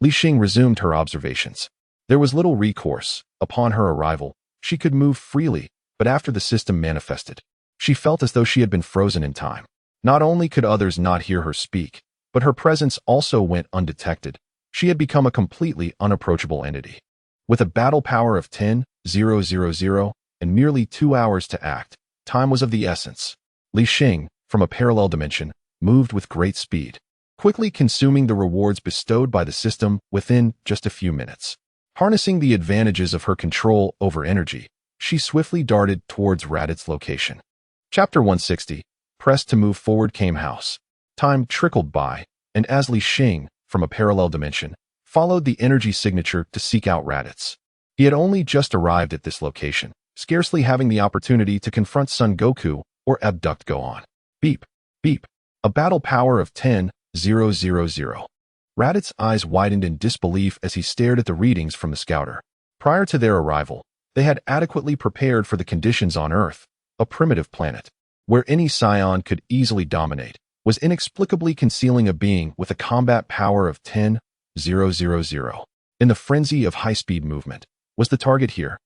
Li Xing resumed her observations. There was little recourse. Upon her arrival, she could move freely, but after the system manifested, she felt as though she had been frozen in time. Not only could others not hear her speak, but her presence also went undetected. She had become a completely unapproachable entity. With a battle power of 10,000 and merely 2 hours to act, time was of the essence. Li Xing, from a parallel dimension, moved with great speed, quickly consuming the rewards bestowed by the system within just a few minutes. Harnessing the advantages of her control over energy, she swiftly darted towards Raditz's location. Chapter 160. Pressed to move forward came house. Time trickled by, and as Li Xing, from a parallel dimension, followed the energy signature to seek out Raditz. He had only just arrived at this location, scarcely having the opportunity to confront Son Goku or abduct Gohan. Beep, beep. A battle power of 10,000. Raditz's eyes widened in disbelief as he stared at the readings from the scouter. Prior to their arrival, they had adequately prepared for the conditions on Earth, a primitive planet, where any scion could easily dominate, was inexplicably concealing a being with a combat power of 10,000. In the frenzy of high-speed movement, was the target here?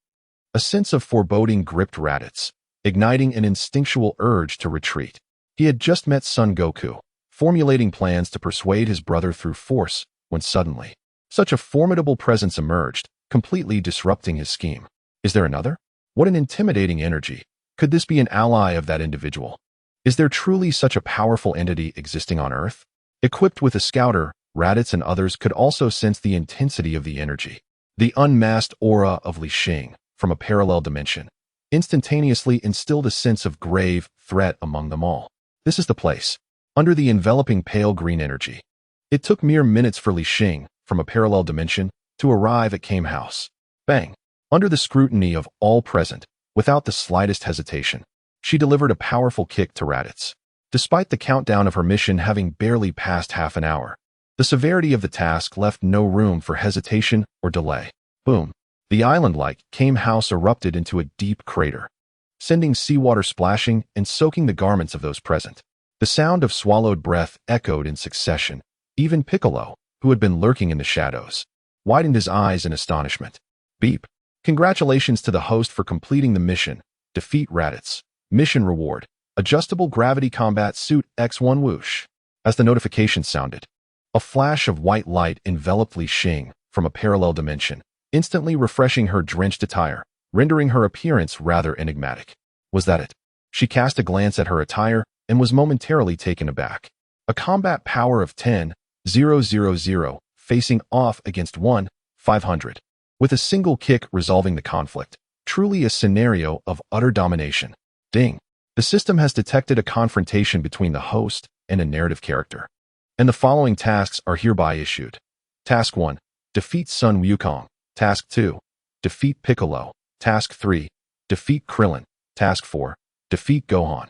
A sense of foreboding gripped Raditz, igniting an instinctual urge to retreat. He had just met Son Goku, formulating plans to persuade his brother through force, when suddenly, such a formidable presence emerged, completely disrupting his scheme. Is there another? What an intimidating energy. Could this be an ally of that individual? Is there truly such a powerful entity existing on Earth? Equipped with a scouter, Raditz and others could also sense the intensity of the energy. The unmasked aura of Li Xing, from a parallel dimension, instantaneously instilled a sense of grave threat among them all. This is the place. Under the enveloping pale green energy. It took mere minutes for Li Xing, from a parallel dimension, to arrive at Kame House. Bang! Under the scrutiny of all present, without the slightest hesitation, she delivered a powerful kick to Raditz. Despite the countdown of her mission having barely passed half an hour, the severity of the task left no room for hesitation or delay. Boom! The island-like Kame House erupted into a deep crater, sending seawater splashing and soaking the garments of those present. The sound of swallowed breath echoed in succession. Even Piccolo, who had been lurking in the shadows, widened his eyes in astonishment. Beep. Congratulations to the host for completing the mission. Defeat Raditz. Mission reward. Adjustable gravity combat suit X1 whoosh. As the notification sounded, a flash of white light enveloped Li Xing from a parallel dimension, instantly refreshing her drenched attire, rendering her appearance rather enigmatic. Was that it? She cast a glance at her attire and was momentarily taken aback. A combat power of 10,000, facing off against 1,500, with a single kick resolving the conflict. Truly a scenario of utter domination. Ding. The system has detected a confrontation between the host and a narrative character. And the following tasks are hereby issued. Task 1. Defeat Sun Wukong. Task 2. Defeat Piccolo. Task 3. Defeat Krillin. Task 4. Defeat Gohan.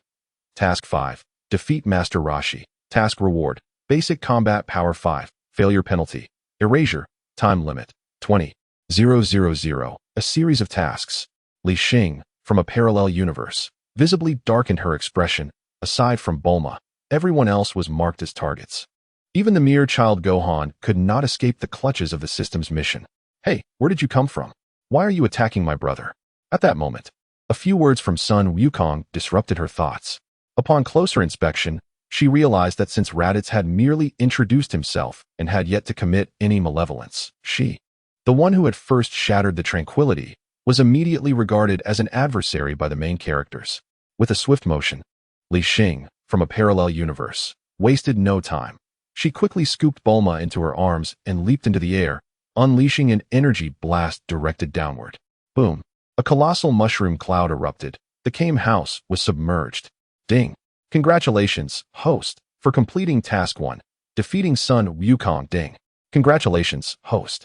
Task 5. Defeat Master Roshi. Task reward. Basic combat power 5. Failure penalty. Erasure. Time limit. 20,000. A series of tasks. Li Xing, from a parallel universe, visibly darkened her expression. Aside from Bulma, everyone else was marked as targets. Even the mere child Gohan could not escape the clutches of the system's mission. Hey, where did you come from? Why are you attacking my brother? At that moment, a few words from Sun Wukong disrupted her thoughts. Upon closer inspection, she realized that since Raditz had merely introduced himself and had yet to commit any malevolence, she, the one who had first shattered the tranquility, was immediately regarded as an adversary by the main characters. With a swift motion, Li Xing, from a parallel universe, wasted no time. She quickly scooped Bulma into her arms and leaped into the air, unleashing an energy blast directed downward. Boom! A colossal mushroom cloud erupted. The Kame house was submerged. Ding! Congratulations, host, for completing Task 1, defeating Sun Wukong. Ding! Congratulations, host,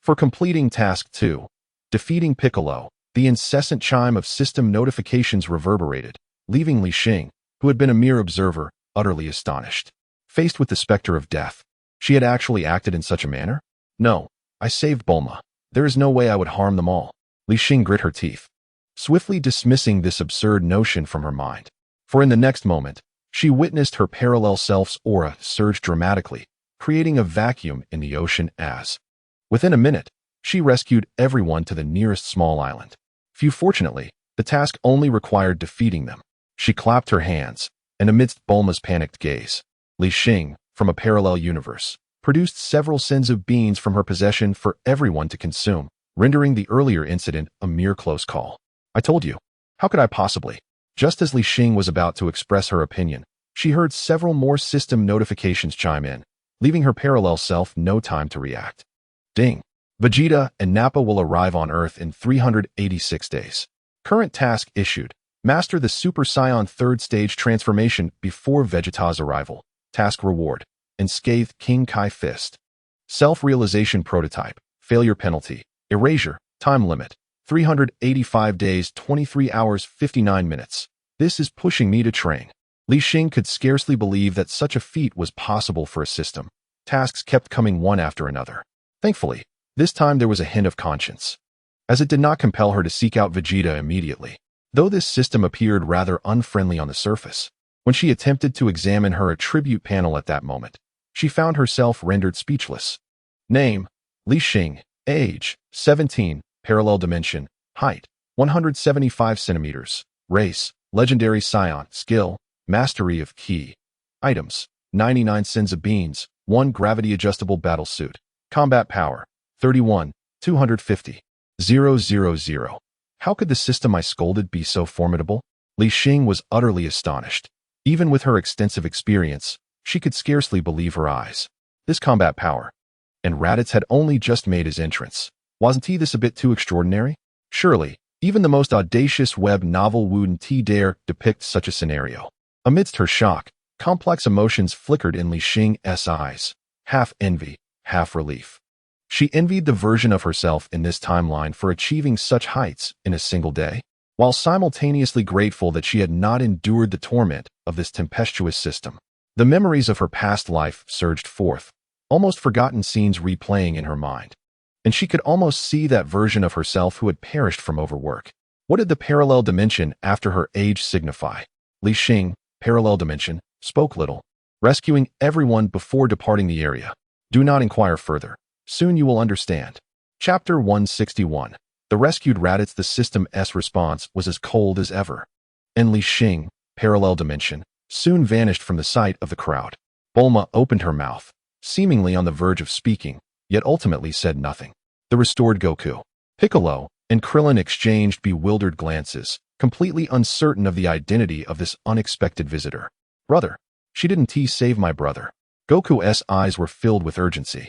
for completing Task 2, defeating Piccolo. The incessant chime of system notifications reverberated, leaving Li Xing, who had been a mere observer, utterly astonished. Faced with the specter of death, she had actually acted in such a manner? No, I saved Bulma. There is no way I would harm them all. Li Xing grit her teeth, swiftly dismissing this absurd notion from her mind. For in the next moment, she witnessed her parallel self's aura surge dramatically, creating a vacuum in the ocean as, within a minute, she rescued everyone to the nearest small island. Few fortunately, the task only required defeating them. She clapped her hands, and amidst Bulma's panicked gaze, Li Xing, from a parallel universe, produced several sins of beans from her possession for everyone to consume, rendering the earlier incident a mere close call. I told you. How could I possibly? Just as Li Xing was about to express her opinion, she heard several more system notifications chime in, leaving her parallel self no time to react. Ding! Vegeta and Nappa will arrive on Earth in 386 days. Current task issued. Master the Super Saiyan 3rd stage transformation before Vegeta's arrival. Task reward. Unscathed King Kai Fist. Self-realization prototype. Failure penalty. Erasure. Time limit. 385 days, 23 hours, 59 minutes. This is pushing me to train. Li Xing could scarcely believe that such a feat was possible for a system. Tasks kept coming one after another. Thankfully, this time there was a hint of conscience, as it did not compel her to seek out Vegeta immediately. Though this system appeared rather unfriendly on the surface, when she attempted to examine her attribute panel at that moment, she found herself rendered speechless. Name: Li Xing. Age: 17. Parallel dimension. Height: 175 centimeters. Race: legendary scion. Skill: mastery of ki. Items: 99 sins of beans, 1 gravity-adjustable battle suit. Combat power: 31, 250. 000. How could the system I scolded be so formidable? Li Xing was utterly astonished. Even with her extensive experience, she could scarcely believe her eyes. This combat power. And Raditz had only just made his entrance. Wasn't this a bit too extraordinary? Surely, even the most audacious web novel wouldn't dare depict such a scenario. Amidst her shock, complex emotions flickered in Li Xing's eyes. Half envy, half relief. She envied the version of herself in this timeline for achieving such heights in a single day, while simultaneously grateful that she had not endured the torment of this tempestuous system. The memories of her past life surged forth, almost forgotten scenes replaying in her mind. And she could almost see that version of herself who had perished from overwork. What did the parallel dimension after her age signify? Li Xing, parallel dimension, spoke little, rescuing everyone before departing the area. Do not inquire further. Soon you will understand. Chapter 161. The rescued Raditz. The system's response was as cold as ever. And Li Xing, parallel dimension, soon vanished from the sight of the crowd. Bulma opened her mouth, seemingly on the verge of speaking, yet ultimately said nothing. The restored Goku, Piccolo, and Krillin exchanged bewildered glances, completely uncertain of the identity of this unexpected visitor. Brother, she didn't save my brother. Goku's eyes were filled with urgency.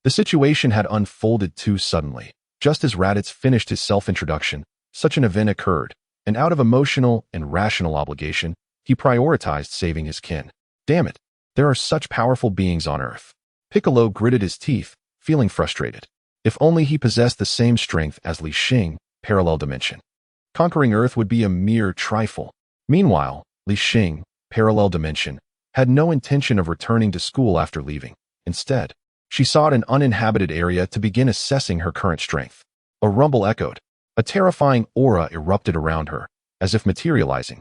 The situation had unfolded too suddenly. Just as Raditz finished his self-introduction, such an event occurred, and out of emotional and rational obligation, he prioritized saving his kin. Damn it, there are such powerful beings on Earth. Piccolo gritted his teeth, feeling frustrated. If only he possessed the same strength as Li Xing, parallel dimension. Conquering Earth would be a mere trifle. Meanwhile, Li Xing, parallel dimension, had no intention of returning to school after leaving. Instead, she sought an uninhabited area to begin assessing her current strength. A rumble echoed. A terrifying aura erupted around her, as if materializing,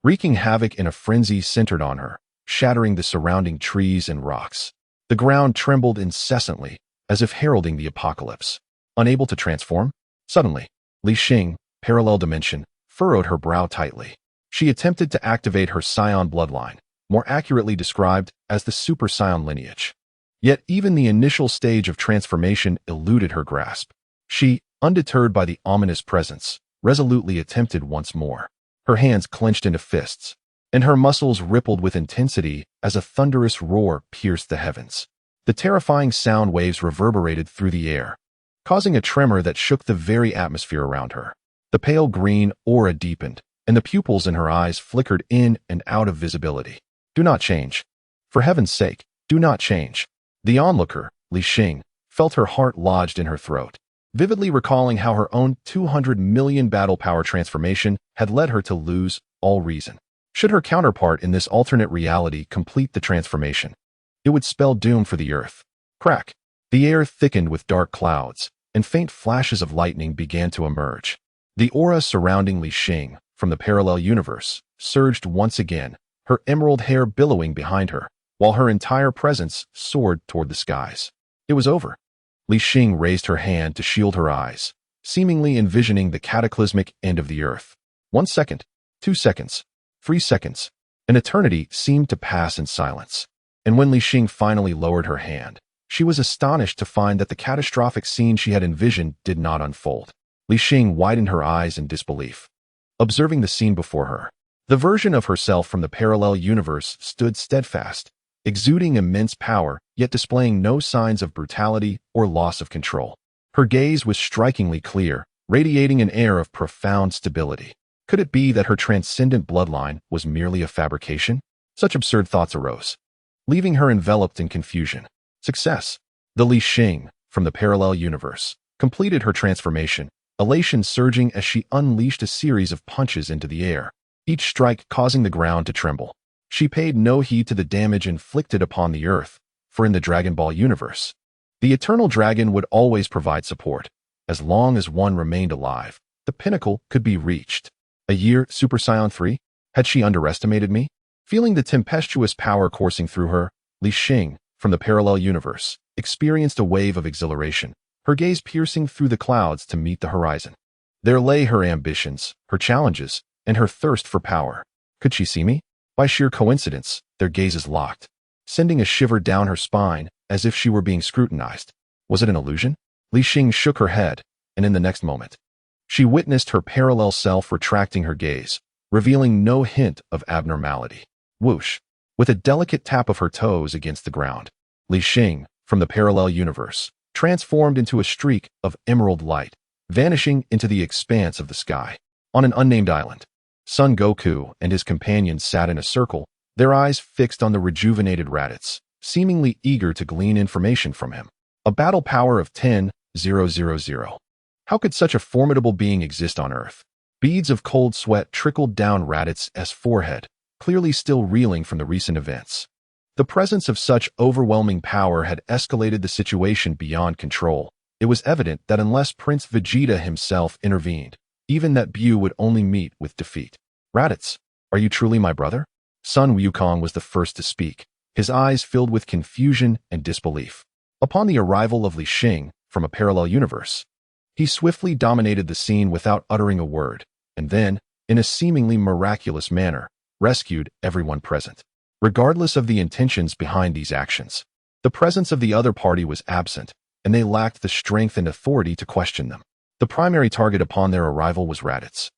wreaking havoc in a frenzy centered on her, shattering the surrounding trees and rocks. The ground trembled incessantly, as if heralding the apocalypse. Unable to transform? Suddenly, Li Xing, parallel dimension, furrowed her brow tightly. She attempted to activate her scion bloodline, more accurately described as the super scion lineage. Yet even the initial stage of transformation eluded her grasp. She, undeterred by the ominous presence, resolutely attempted once more. Her hands clenched into fists, and her muscles rippled with intensity as a thunderous roar pierced the heavens. The terrifying sound waves reverberated through the air, causing a tremor that shook the very atmosphere around her. The pale green aura deepened, and the pupils in her eyes flickered in and out of visibility. Do not change. For heaven's sake, do not change. The onlooker, Li Xing, felt her heart lodged in her throat, vividly recalling how her own 200 million battle power transformation had led her to lose all reason. Should her counterpart in this alternate reality complete the transformation, it would spell doom for the earth. Crack! The air thickened with dark clouds, and faint flashes of lightning began to emerge. The aura surrounding Li Xing, from the parallel universe, surged once again, her emerald hair billowing behind her, while her entire presence soared toward the skies. It was over. Li Xing raised her hand to shield her eyes, seemingly envisioning the cataclysmic end of the earth. 1 second, 2 seconds, 3 seconds. An eternity seemed to pass in silence. And when Li Xing finally lowered her hand, she was astonished to find that the catastrophic scene she had envisioned did not unfold. Li Xing widened her eyes in disbelief, observing the scene before her. The version of herself from the parallel universe stood steadfast, exuding immense power, yet displaying no signs of brutality or loss of control. Her gaze was strikingly clear, radiating an air of profound stability. Could it be that her transcendent bloodline was merely a fabrication? Such absurd thoughts arose, leaving her enveloped in confusion. Success! The Li Xing, from the parallel universe, completed her transformation, elation surging as she unleashed a series of punches into the air, each strike causing the ground to tremble. She paid no heed to the damage inflicted upon the earth, for in the Dragon Ball universe, the eternal dragon would always provide support. As long as one remained alive, the pinnacle could be reached. A year, Super Saiyan 3? Had she underestimated me? Feeling the tempestuous power coursing through her, Li Xing, from the parallel universe, experienced a wave of exhilaration, her gaze piercing through the clouds to meet the horizon. There lay her ambitions, her challenges, and her thirst for power. Could she see me? By sheer coincidence, their gazes locked, sending a shiver down her spine as if she were being scrutinized. Was it an illusion? Li Xing shook her head, and in the next moment, she witnessed her parallel self retracting her gaze, revealing no hint of abnormality. Whoosh! With a delicate tap of her toes against the ground, Li Xing, from the parallel universe, transformed into a streak of emerald light, vanishing into the expanse of the sky. On an unnamed island, Son Goku and his companions sat in a circle, their eyes fixed on the rejuvenated Raditz, seemingly eager to glean information from him. A battle power of 10,000. How could such a formidable being exist on Earth? Beads of cold sweat trickled down Raditz's forehead, clearly still reeling from the recent events. The presence of such overwhelming power had escalated the situation beyond control. It was evident that unless Prince Vegeta himself intervened, even that Bu would only meet with defeat. Raditz, are you truly my brother? Sun Wukong was the first to speak, his eyes filled with confusion and disbelief. Upon the arrival of Li Xing from a parallel universe, he swiftly dominated the scene without uttering a word, and then, in a seemingly miraculous manner, rescued everyone present. Regardless of the intentions behind these actions, the presence of the other party was absent, and they lacked the strength and authority to question them. The primary target upon their arrival was Raditz.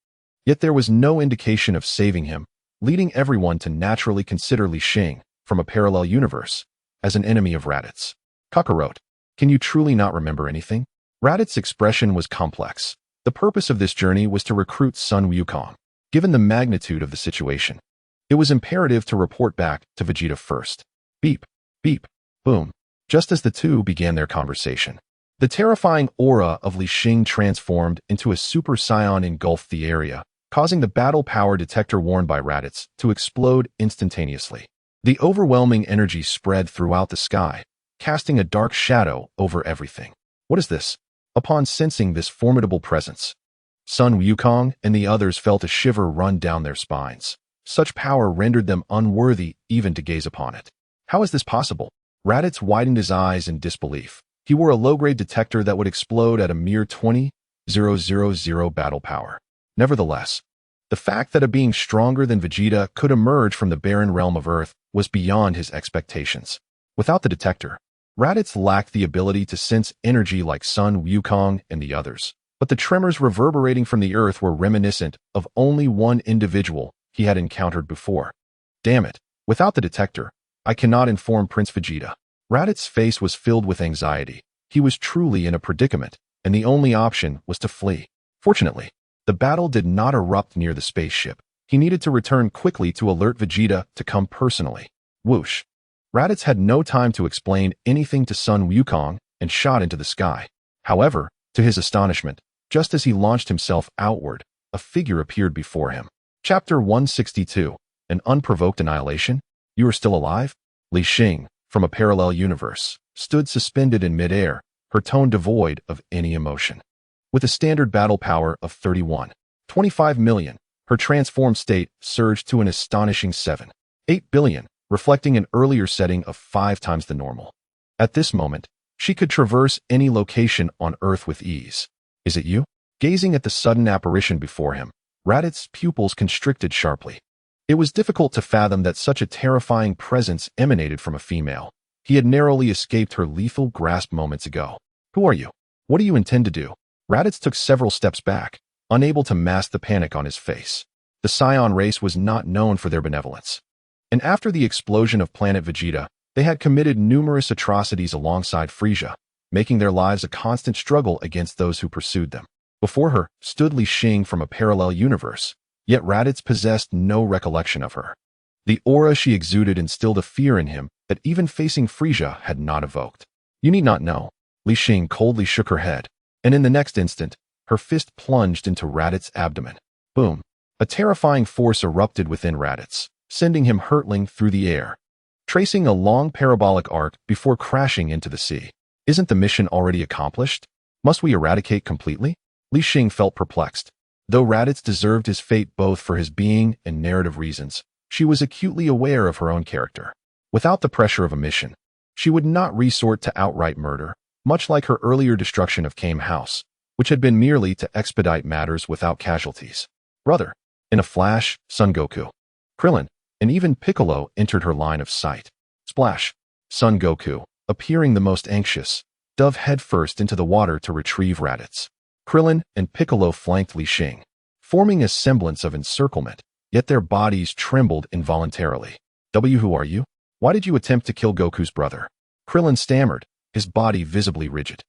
Yet there was no indication of saving him, leading everyone to naturally consider Li Xing, from a parallel universe, as an enemy of Raditz. Kakarot, can you truly not remember anything? Raditz's expression was complex. The purpose of this journey was to recruit Sun Wukong. Given the magnitude of the situation, it was imperative to report back to Vegeta first. Beep, beep, boom. Just as the two began their conversation, the terrifying aura of Li Xing transformed into a super scion engulfed the area, causing the battle power detector worn by Raditz to explode instantaneously. The overwhelming energy spread throughout the sky, casting a dark shadow over everything. What is this? Upon sensing this formidable presence, Sun Wukong and the others felt a shiver run down their spines. Such power rendered them unworthy even to gaze upon it. How is this possible? Raditz widened his eyes in disbelief. He wore a low-grade detector that would explode at a mere 20,000 battle power. Nevertheless, the fact that a being stronger than Vegeta could emerge from the barren realm of Earth was beyond his expectations. Without the detector, Raditz lacked the ability to sense energy like Sun Wukong and the others. But the tremors reverberating from the Earth were reminiscent of only one individual he had encountered before. Damn it, without the detector, I cannot inform Prince Vegeta. Raditz's face was filled with anxiety. He was truly in a predicament, and the only option was to flee. Fortunately, the battle did not erupt near the spaceship. He needed to return quickly to alert Vegeta to come personally. Whoosh. Raditz had no time to explain anything to Sun Wukong and shot into the sky. However, to his astonishment, just as he launched himself outward, a figure appeared before him. Chapter 162, An Unprovoked Annihilation? You are still alive? Li Xing, from a parallel universe, stood suspended in midair, her tone devoid of any emotion. With a standard battle power of 31.25 million, her transformed state surged to an astonishing 7.8 billion, reflecting an earlier setting of 5 times the normal. At this moment, she could traverse any location on Earth with ease. Is it you? Gazing at the sudden apparition before him, Raditz's pupils constricted sharply. It was difficult to fathom that such a terrifying presence emanated from a female. He had narrowly escaped her lethal grasp moments ago. Who are you? What do you intend to do? Raditz took several steps back, unable to mask the panic on his face. The Saiyan race was not known for their benevolence. And after the explosion of planet Vegeta, they had committed numerous atrocities alongside Frieza, making their lives a constant struggle against those who pursued them. Before her stood Li Xing from a parallel universe, yet Raditz possessed no recollection of her. The aura she exuded instilled a fear in him that even facing Frieza had not evoked. You need not know. Li Xing coldly shook her head, and in the next instant, her fist plunged into Raditz's abdomen. Boom! A terrifying force erupted within Raditz, sending him hurtling through the air, tracing a long parabolic arc before crashing into the sea. Isn't the mission already accomplished? Must we eradicate completely? Li Xing felt perplexed. Though Raditz deserved his fate both for his being and narrative reasons, she was acutely aware of her own character. Without the pressure of a mission, she would not resort to outright murder, much like her earlier destruction of Kame House, which had been merely to expedite matters without casualties. Brother. In a flash, Son Goku, Krillin, and even Piccolo entered her line of sight. Splash! Son Goku, appearing the most anxious, dove headfirst into the water to retrieve Raditz. Krillin and Piccolo flanked Li Xing, forming a semblance of encirclement, yet their bodies trembled involuntarily. Who are you? Why did you attempt to kill Goku's brother? Krillin stammered, his body visibly rigid.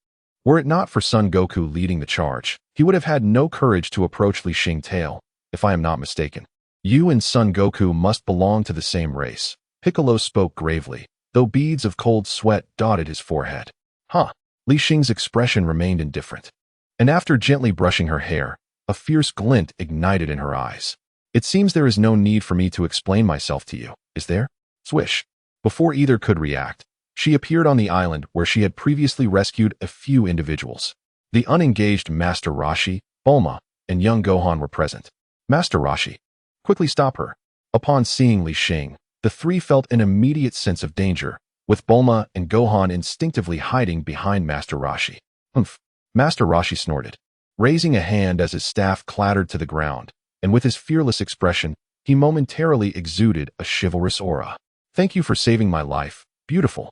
Were it not for Son Goku leading the charge, he would have had no courage to approach Li Xing's tail, if I am not mistaken. You and Son Goku must belong to the same race. Piccolo spoke gravely, though beads of cold sweat dotted his forehead. Huh. Li Xing's expression remained indifferent. And after gently brushing her hair, a fierce glint ignited in her eyes. It seems there is no need for me to explain myself to you, is there? Swish. Before either could react, she appeared on the island where she had previously rescued a few individuals. The unengaged Master Roshi, Bulma, and young Gohan were present. Master Roshi. Quickly stop her. Upon seeing Li Xing, the three felt an immediate sense of danger, with Bulma and Gohan instinctively hiding behind Master Roshi. Humph. Master Roshi snorted, raising a hand as his staff clattered to the ground, and with his fearless expression, he momentarily exuded a chivalrous aura. Thank you for saving my life, beautiful.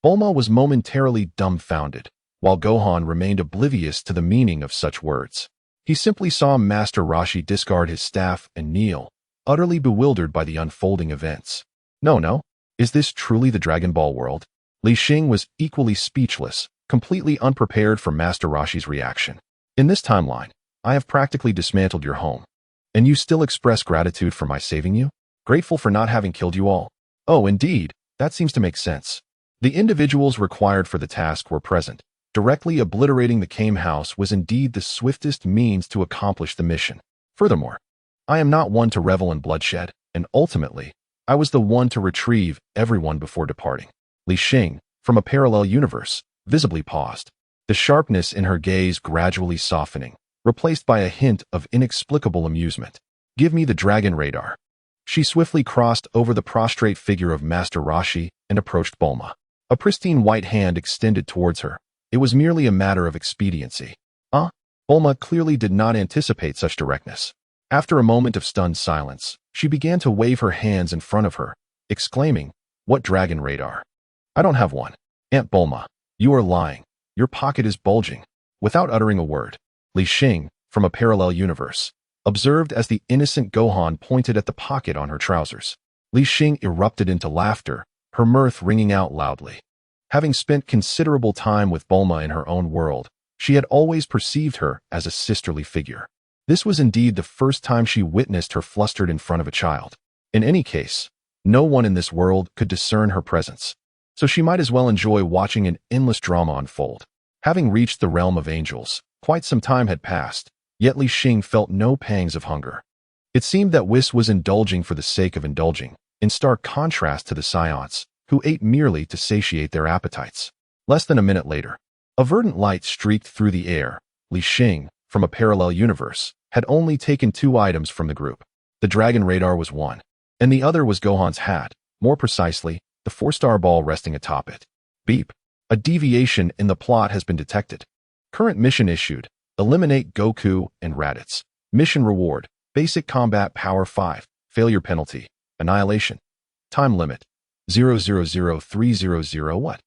Bulma was momentarily dumbfounded, while Gohan remained oblivious to the meaning of such words. He simply saw Master Roshi discard his staff and kneel, utterly bewildered by the unfolding events. No. Is this truly the Dragon Ball world? Li Xing was equally speechless, completely unprepared for Master Roshi's reaction. In this timeline, I have practically dismantled your home. And you still express gratitude for my saving you? Grateful for not having killed you all? Oh, indeed, that seems to make sense. The individuals required for the task were present. Directly obliterating the Kame House was indeed the swiftest means to accomplish the mission. Furthermore, I am not one to revel in bloodshed, and ultimately, I was the one to retrieve everyone before departing. Li Xing, from a parallel universe, visibly paused, the sharpness in her gaze gradually softening, replaced by a hint of inexplicable amusement. Give me the dragon radar. She swiftly crossed over the prostrate figure of Master Roshi and approached Bulma. A pristine white hand extended towards her. It was merely a matter of expediency. Bulma clearly did not anticipate such directness. After a moment of stunned silence, she began to wave her hands in front of her, exclaiming, "What dragon radar? I don't have one." Aunt Bulma, you are lying. Your pocket is bulging. Without uttering a word, Li Xing, from a parallel universe, observed as the innocent Gohan pointed at the pocket on her trousers. Li Xing erupted into laughter, her mirth ringing out loudly. Having spent considerable time with Bulma in her own world, she had always perceived her as a sisterly figure. This was indeed the first time she witnessed her flustered in front of a child. In any case, no one in this world could discern her presence, so she might as well enjoy watching an endless drama unfold. Having reached the realm of angels, quite some time had passed, yet Li Xing felt no pangs of hunger. It seemed that Whis was indulging for the sake of indulging, in stark contrast to the Saiyans, who ate merely to satiate their appetites. Less than a minute later, a verdant light streaked through the air. Li Xing, from a parallel universe, had only taken 2 items from the group. The dragon radar was one, and the other was Gohan's hat, more precisely, the 4-star ball resting atop it. Beep. A deviation in the plot has been detected. Current mission issued. Eliminate Goku and Raditz. Mission reward. Basic combat power 5. Failure penalty. Annihilation. Time limit. 000300 what?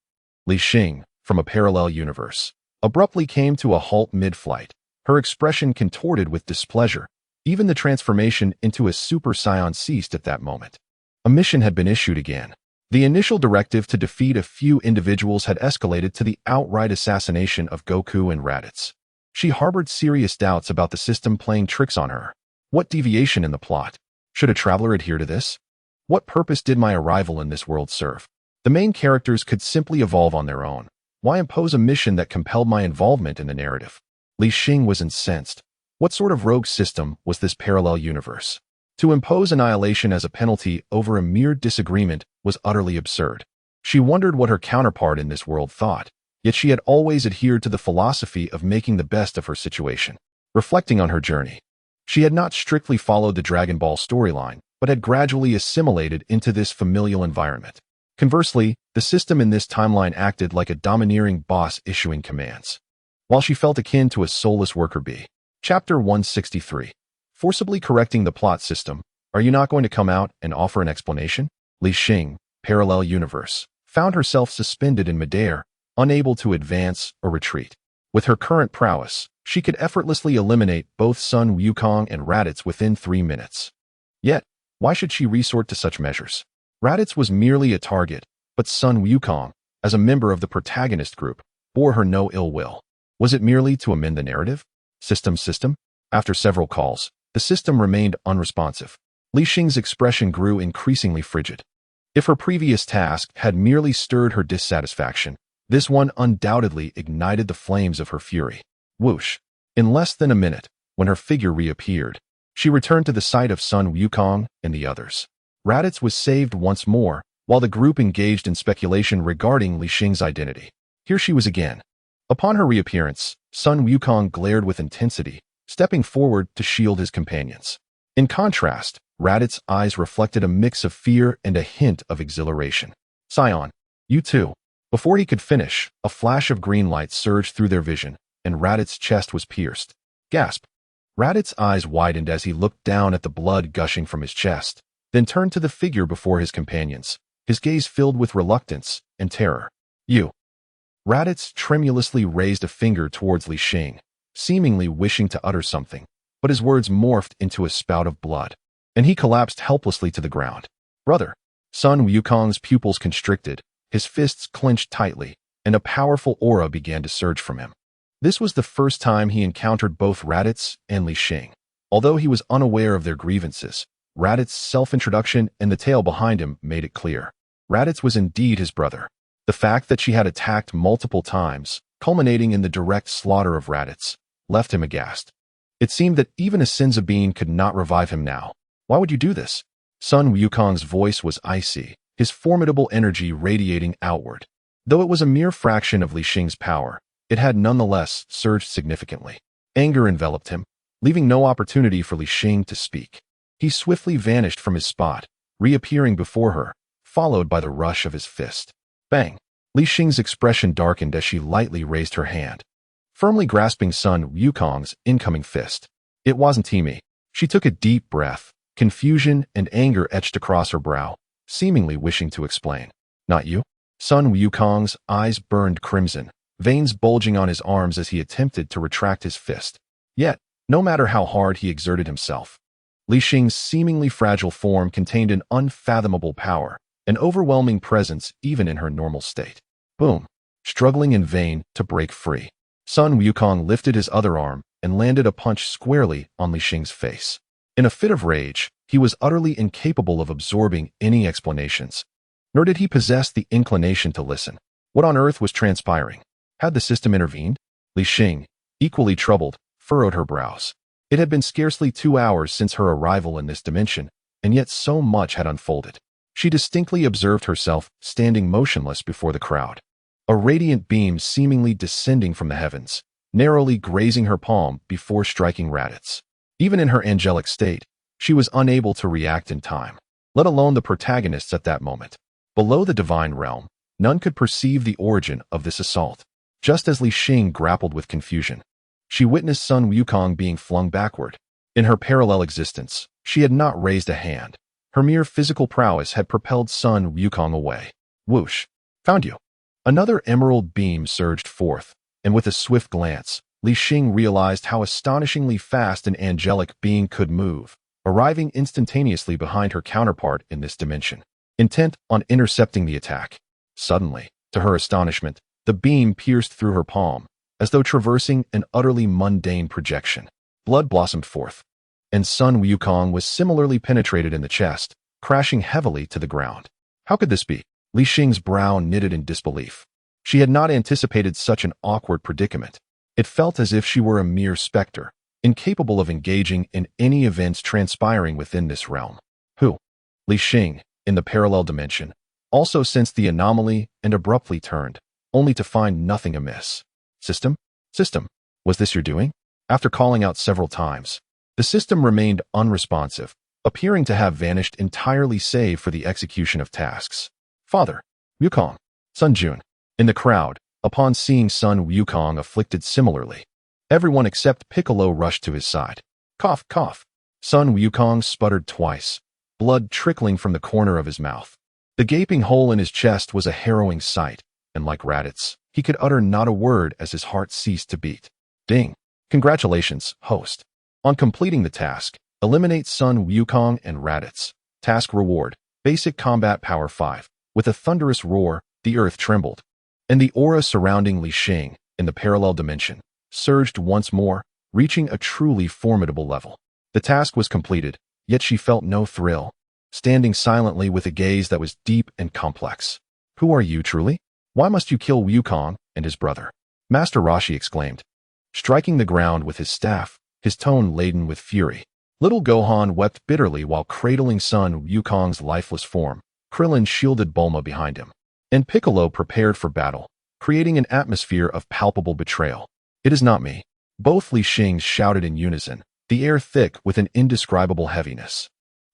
Li Xing, from a parallel universe, abruptly came to a halt mid-flight, her expression contorted with displeasure. Even the transformation into a Super Saiyan ceased at that moment. A mission had been issued again. The initial directive to defeat a few individuals had escalated to the outright assassination of Goku and Raditz. She harbored serious doubts about the system playing tricks on her. What deviation in the plot? Should a traveler adhere to this? What purpose did my arrival in this world serve? The main characters could simply evolve on their own. Why impose a mission that compelled my involvement in the narrative? Li Xing was incensed. What sort of rogue system was this parallel universe? To impose annihilation as a penalty over a mere disagreement was utterly absurd. She wondered what her counterpart in this world thought, yet she had always adhered to the philosophy of making the best of her situation. Reflecting on her journey, she had not strictly followed the Dragon Ball storyline, but had gradually assimilated into this familial environment. Conversely, the system in this timeline acted like a domineering boss issuing commands, while she felt akin to a soulless worker bee. Chapter 163. Forcibly correcting the plot system. Are you not going to come out and offer an explanation? Li Xing, parallel universe, found herself suspended in midair, unable to advance or retreat. With her current prowess, she could effortlessly eliminate both Sun Wukong and Raditz within 3 minutes. Yet, why should she resort to such measures? Raditz was merely a target, but Sun Wukong, as a member of the protagonist group, bore her no ill will. Was it merely to amend the narrative? System. After several calls, the system remained unresponsive. Li Xing's expression grew increasingly frigid. If her previous task had merely stirred her dissatisfaction, this one undoubtedly ignited the flames of her fury. Whoosh! In less than a minute, when her figure reappeared, she returned to the sight of Sun Wukong and the others. Raditz was saved once more, while the group engaged in speculation regarding Li Xing's identity. Here she was again. Upon her reappearance, Sun Wukong glared with intensity, stepping forward to shield his companions. In contrast, Raditz's eyes reflected a mix of fear and a hint of exhilaration. "Scion, you too." Before he could finish, a flash of green light surged through their vision, and Raditz's chest was pierced. Gasp! Raditz's eyes widened as he looked down at the blood gushing from his chest, then turned to the figure before his companions, his gaze filled with reluctance and terror. "You." Raditz tremulously raised a finger towards Li Xing, seemingly wishing to utter something, but his words morphed into a spout of blood, and he collapsed helplessly to the ground. "Brother." Sun Wukong's pupils constricted, his fists clenched tightly, and a powerful aura began to surge from him. This was the first time he encountered both Raditz and Li Xing. Although he was unaware of their grievances, Raditz's self-introduction and the tale behind him made it clear. Raditz was indeed his brother. The fact that she had attacked multiple times, culminating in the direct slaughter of Raditz, left him aghast. It seemed that even a Senzu being could not revive him now. "Why would you do this?" Sun Wukong's voice was icy, his formidable energy radiating outward. Though it was a mere fraction of Li Xing's power, it had nonetheless surged significantly. Anger enveloped him, leaving no opportunity for Li Xing to speak. He swiftly vanished from his spot, reappearing before her, followed by the rush of his fist. Bang! Li Xing's expression darkened as she lightly raised her hand, firmly grasping Sun Wukong's incoming fist. It wasn't Timmy. She took a deep breath. Confusion and anger etched across her brow, seemingly wishing to explain. Not you? Sun Wukong's eyes burned crimson, veins bulging on his arms as he attempted to retract his fist. Yet, no matter how hard he exerted himself, Li Xing's seemingly fragile form contained an unfathomable power, an overwhelming presence even in her normal state. Boom! Struggling in vain to break free, Sun Wukong lifted his other arm and landed a punch squarely on Li Xing's face. In a fit of rage, he was utterly incapable of absorbing any explanations, nor did he possess the inclination to listen. What on earth was transpiring? Had the system intervened? Li Xing, equally troubled, furrowed her brows. It had been scarcely 2 hours since her arrival in this dimension, and yet so much had unfolded. She distinctly observed herself standing motionless before the crowd, a radiant beam seemingly descending from the heavens, narrowly grazing her palm before striking Raditz. Even in her angelic state, she was unable to react in time, let alone the protagonists at that moment. Below the divine realm, none could perceive the origin of this assault. Just as Li Xing grappled with confusion, she witnessed Sun Wukong being flung backward. In her parallel existence, she had not raised a hand. Her mere physical prowess had propelled Sun Wukong away. Whoosh! Found you! Another emerald beam surged forth, and with a swift glance, Li Xing realized how astonishingly fast an angelic being could move, arriving instantaneously behind her counterpart in this dimension, intent on intercepting the attack. Suddenly, to her astonishment, the beam pierced through her palm, as though traversing an utterly mundane projection. Blood blossomed forth, and Sun Wukong was similarly penetrated in the chest, crashing heavily to the ground. How could this be? Li Xing's brow knitted in disbelief. She had not anticipated such an awkward predicament. It felt as if she were a mere specter, incapable of engaging in any events transpiring within this realm. Who? Li Xing, in the parallel dimension, also sensed the anomaly and abruptly turned, only to find nothing amiss. System? System, was this your doing? After calling out several times, the system remained unresponsive, appearing to have vanished entirely save for the execution of tasks. Father, Wukong, Sun Jun. In the crowd, upon seeing Sun Wukong afflicted similarly, everyone except Piccolo rushed to his side. Cough, cough. Sun Wukong sputtered twice, blood trickling from the corner of his mouth. The gaping hole in his chest was a harrowing sight, and like Raditz, he could utter not a word as his heart ceased to beat. Ding! Congratulations, host. On completing the task, eliminate Sun Wukong and Raditz. Task reward, basic combat power 5. With a thunderous roar, the earth trembled, and the aura surrounding Li Xing, in the parallel dimension, surged once more, reaching a truly formidable level. The task was completed, yet she felt no thrill, standing silently with a gaze that was deep and complex. Who are you truly? Why must you kill Wukong and his brother? Master Roshi exclaimed, striking the ground with his staff, his tone laden with fury. Little Gohan wept bitterly while cradling Sun Wukong's lifeless form. Krillin shielded Bulma behind him, and Piccolo prepared for battle, creating an atmosphere of palpable betrayal. It is not me. Both Li Xing shouted in unison, the air thick with an indescribable heaviness.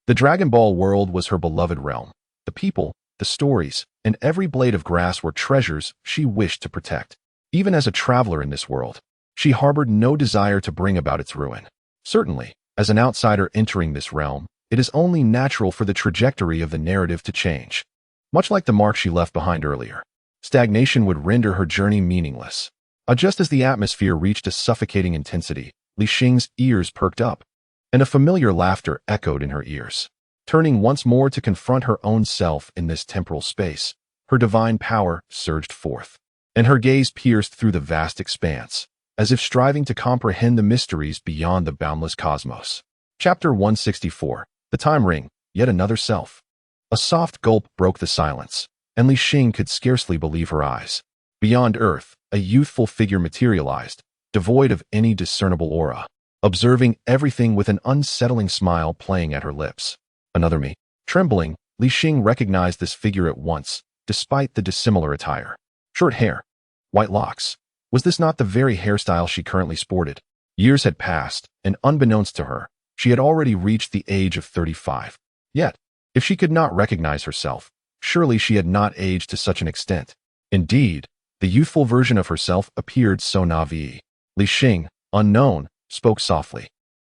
The Dragon Ball world was her beloved realm. The people, the stories, and every blade of grass were treasures she wished to protect. Even as a traveler in this world, she harbored no desire to bring about its ruin. Certainly, as an outsider entering this realm, it is only natural for the trajectory of the narrative to change. Much like the mark she left behind earlier, stagnation would render her journey meaningless. Just as the atmosphere reached a suffocating intensity, Li Xing's ears perked up, and a familiar laughter echoed in her ears. Turning once more to confront her own self in this temporal space, her divine power surged forth, and her gaze pierced through the vast expanse, as if striving to comprehend the mysteries beyond the boundless cosmos. Chapter 164. The Time Ring, Yet Another Self. A soft gulp broke the silence, and Li Xing could scarcely believe her eyes. Beyond Earth, a youthful figure materialized, devoid of any discernible aura, observing everything with an unsettling smile playing at her lips. Another me. Trembling, Li Xing recognized this figure at once, despite the dissimilar attire. Short hair, white locks. Was this not the very hairstyle she currently sported? Years had passed, and unbeknownst to her, she had already reached the age of 35. Yet, if she could not recognize herself, surely she had not aged to such an extent. Indeed, the youthful version of herself appeared so naive. Li Xing, unknown, spoke softly,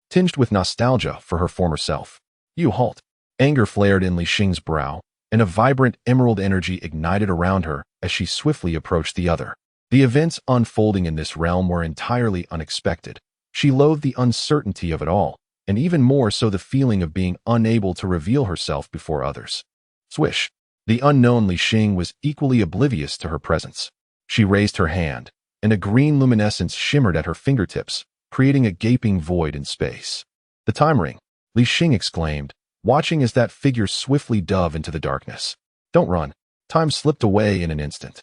tinged with nostalgia for her former self. You halt. Anger flared in Li Xing's brow, and a vibrant emerald energy ignited around her as she swiftly approached the other. The events unfolding in this realm were entirely unexpected. She loathed the uncertainty of it all, and even more so the feeling of being unable to reveal herself before others. Swish. The unknown Li Xing was equally oblivious to her presence. She raised her hand, and a green luminescence shimmered at her fingertips, creating a gaping void in space. The time ring, Li Xing exclaimed, watching as that figure swiftly dove into the darkness. Don't run. Time slipped away in an instant,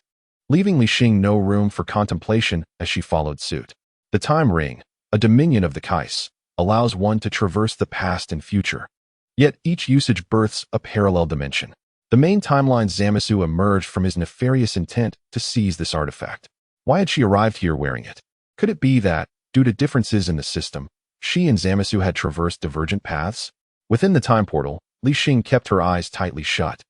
leaving Li Xing no room for contemplation as she followed suit. The time ring, a dominion of the Kais, allows one to traverse the past and future. Yet each usage births a parallel dimension. The main timeline's Zamasu emerged from his nefarious intent to seize this artifact. Why had she arrived here wearing it? Could it be that, due to differences in the system, she and Zamasu had traversed divergent paths? Within the time portal, Li Xing kept her eyes tightly shut,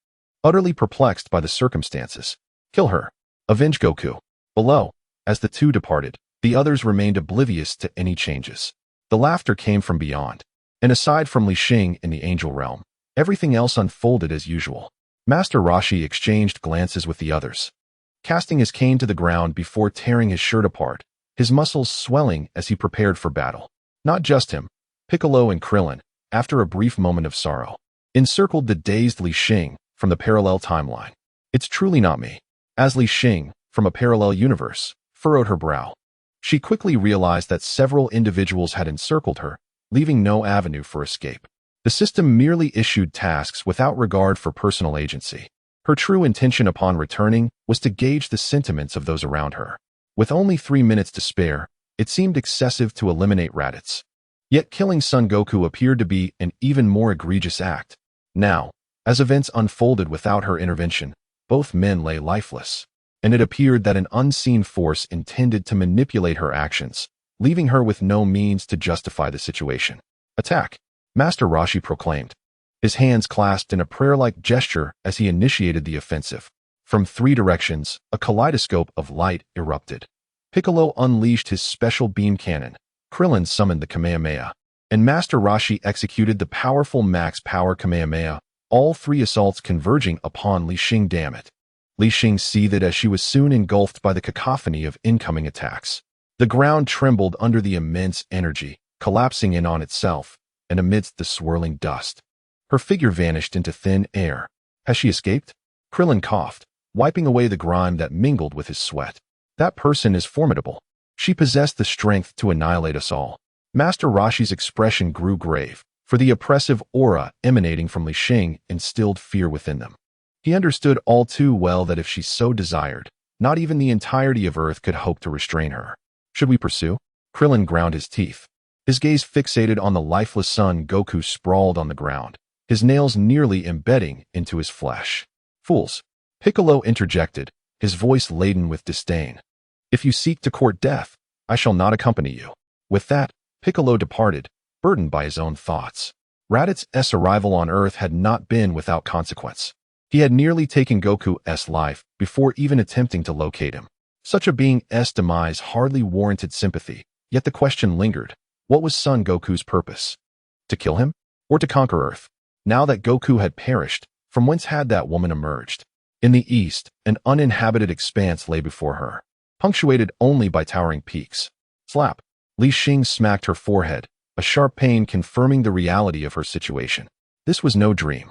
utterly perplexed by the circumstances. Kill her. Avenge Goku. Below, as the two departed, the others remained oblivious to any changes. The laughter came from beyond, and aside from Li Xing in the angel realm, everything else unfolded as usual. Master Roshi exchanged glances with the others, casting his cane to the ground before tearing his shirt apart, his muscles swelling as he prepared for battle. Not just him, Piccolo and Krillin, after a brief moment of sorrow, encircled the dazed Li Xing from the parallel timeline. It's truly not me. As Li Xing, from a parallel universe, furrowed her brow, she quickly realized that several individuals had encircled her, leaving no avenue for escape. The system merely issued tasks without regard for personal agency. Her true intention upon returning was to gauge the sentiments of those around her. With only 3 minutes to spare, it seemed excessive to eliminate Raditz. Yet killing Son Goku appeared to be an even more egregious act. Now, as events unfolded without her intervention, both men lay lifeless, and it appeared that an unseen force intended to manipulate her actions, leaving her with no means to justify the situation. Attack! Master Roshi proclaimed, his hands clasped in a prayer-like gesture as he initiated the offensive. From 3 directions, a kaleidoscope of light erupted. Piccolo unleashed his special beam cannon, Krillin summoned the Kamehameha, and Master Roshi executed the powerful max power Kamehameha, all 3 assaults converging upon Li Xing. Damn it. Li Xing seethed as she was soon engulfed by the cacophony of incoming attacks. The ground trembled under the immense energy, collapsing in on itself, and amidst the swirling dust, her figure vanished into thin air. Has she escaped? Krillin coughed, wiping away the grime that mingled with his sweat. That person is formidable. She possessed the strength to annihilate us all. Master Roshi's expression grew grave, for the oppressive aura emanating from Li Xing instilled fear within them. He understood all too well that if she so desired, not even the entirety of Earth could hope to restrain her. Should we pursue? Krillin ground his teeth, his gaze fixated on the lifeless Son Goku sprawled on the ground, his nails nearly embedding into his flesh. Fools! Piccolo interjected, his voice laden with disdain. If you seek to court death, I shall not accompany you. With that, Piccolo departed, burdened by his own thoughts. Raditz's arrival on Earth had not been without consequence. He had nearly taken Goku's life before even attempting to locate him. Such a being's demise hardly warranted sympathy, yet the question lingered. What was Son Goku's purpose? To kill him? Or to conquer Earth? Now that Goku had perished, from whence had that woman emerged? In the east, an uninhabited expanse lay before her, punctuated only by towering peaks. Slap! Li Xing smacked her forehead, a sharp pain confirming the reality of her situation. This was no dream.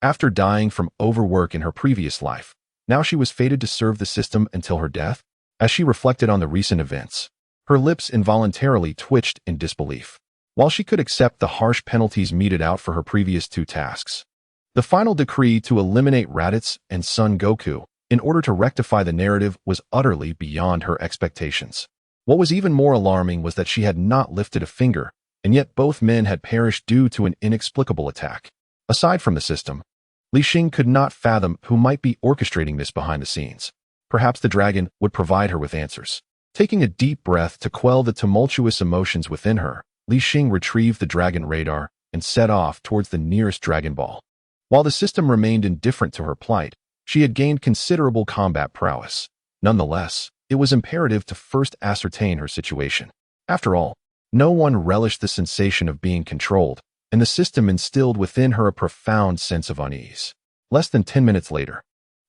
After dying from overwork in her previous life, now she was fated to serve the system until her death. As she reflected on the recent events, her lips involuntarily twitched in disbelief. While she could accept the harsh penalties meted out for her previous 2 tasks, the final decree to eliminate Raditz and Son Goku in order to rectify the narrative was utterly beyond her expectations. What was even more alarming was that she had not lifted a finger, and yet both men had perished due to an inexplicable attack. Aside from the system, Li Xing could not fathom who might be orchestrating this behind the scenes. Perhaps the dragon would provide her with answers. Taking a deep breath to quell the tumultuous emotions within her, Li Xing retrieved the dragon radar and set off towards the nearest Dragon Ball. While the system remained indifferent to her plight, she had gained considerable combat prowess. Nonetheless, it was imperative to first ascertain her situation. After all, no one relished the sensation of being controlled, and the system instilled within her a profound sense of unease. Less than 10 minutes later,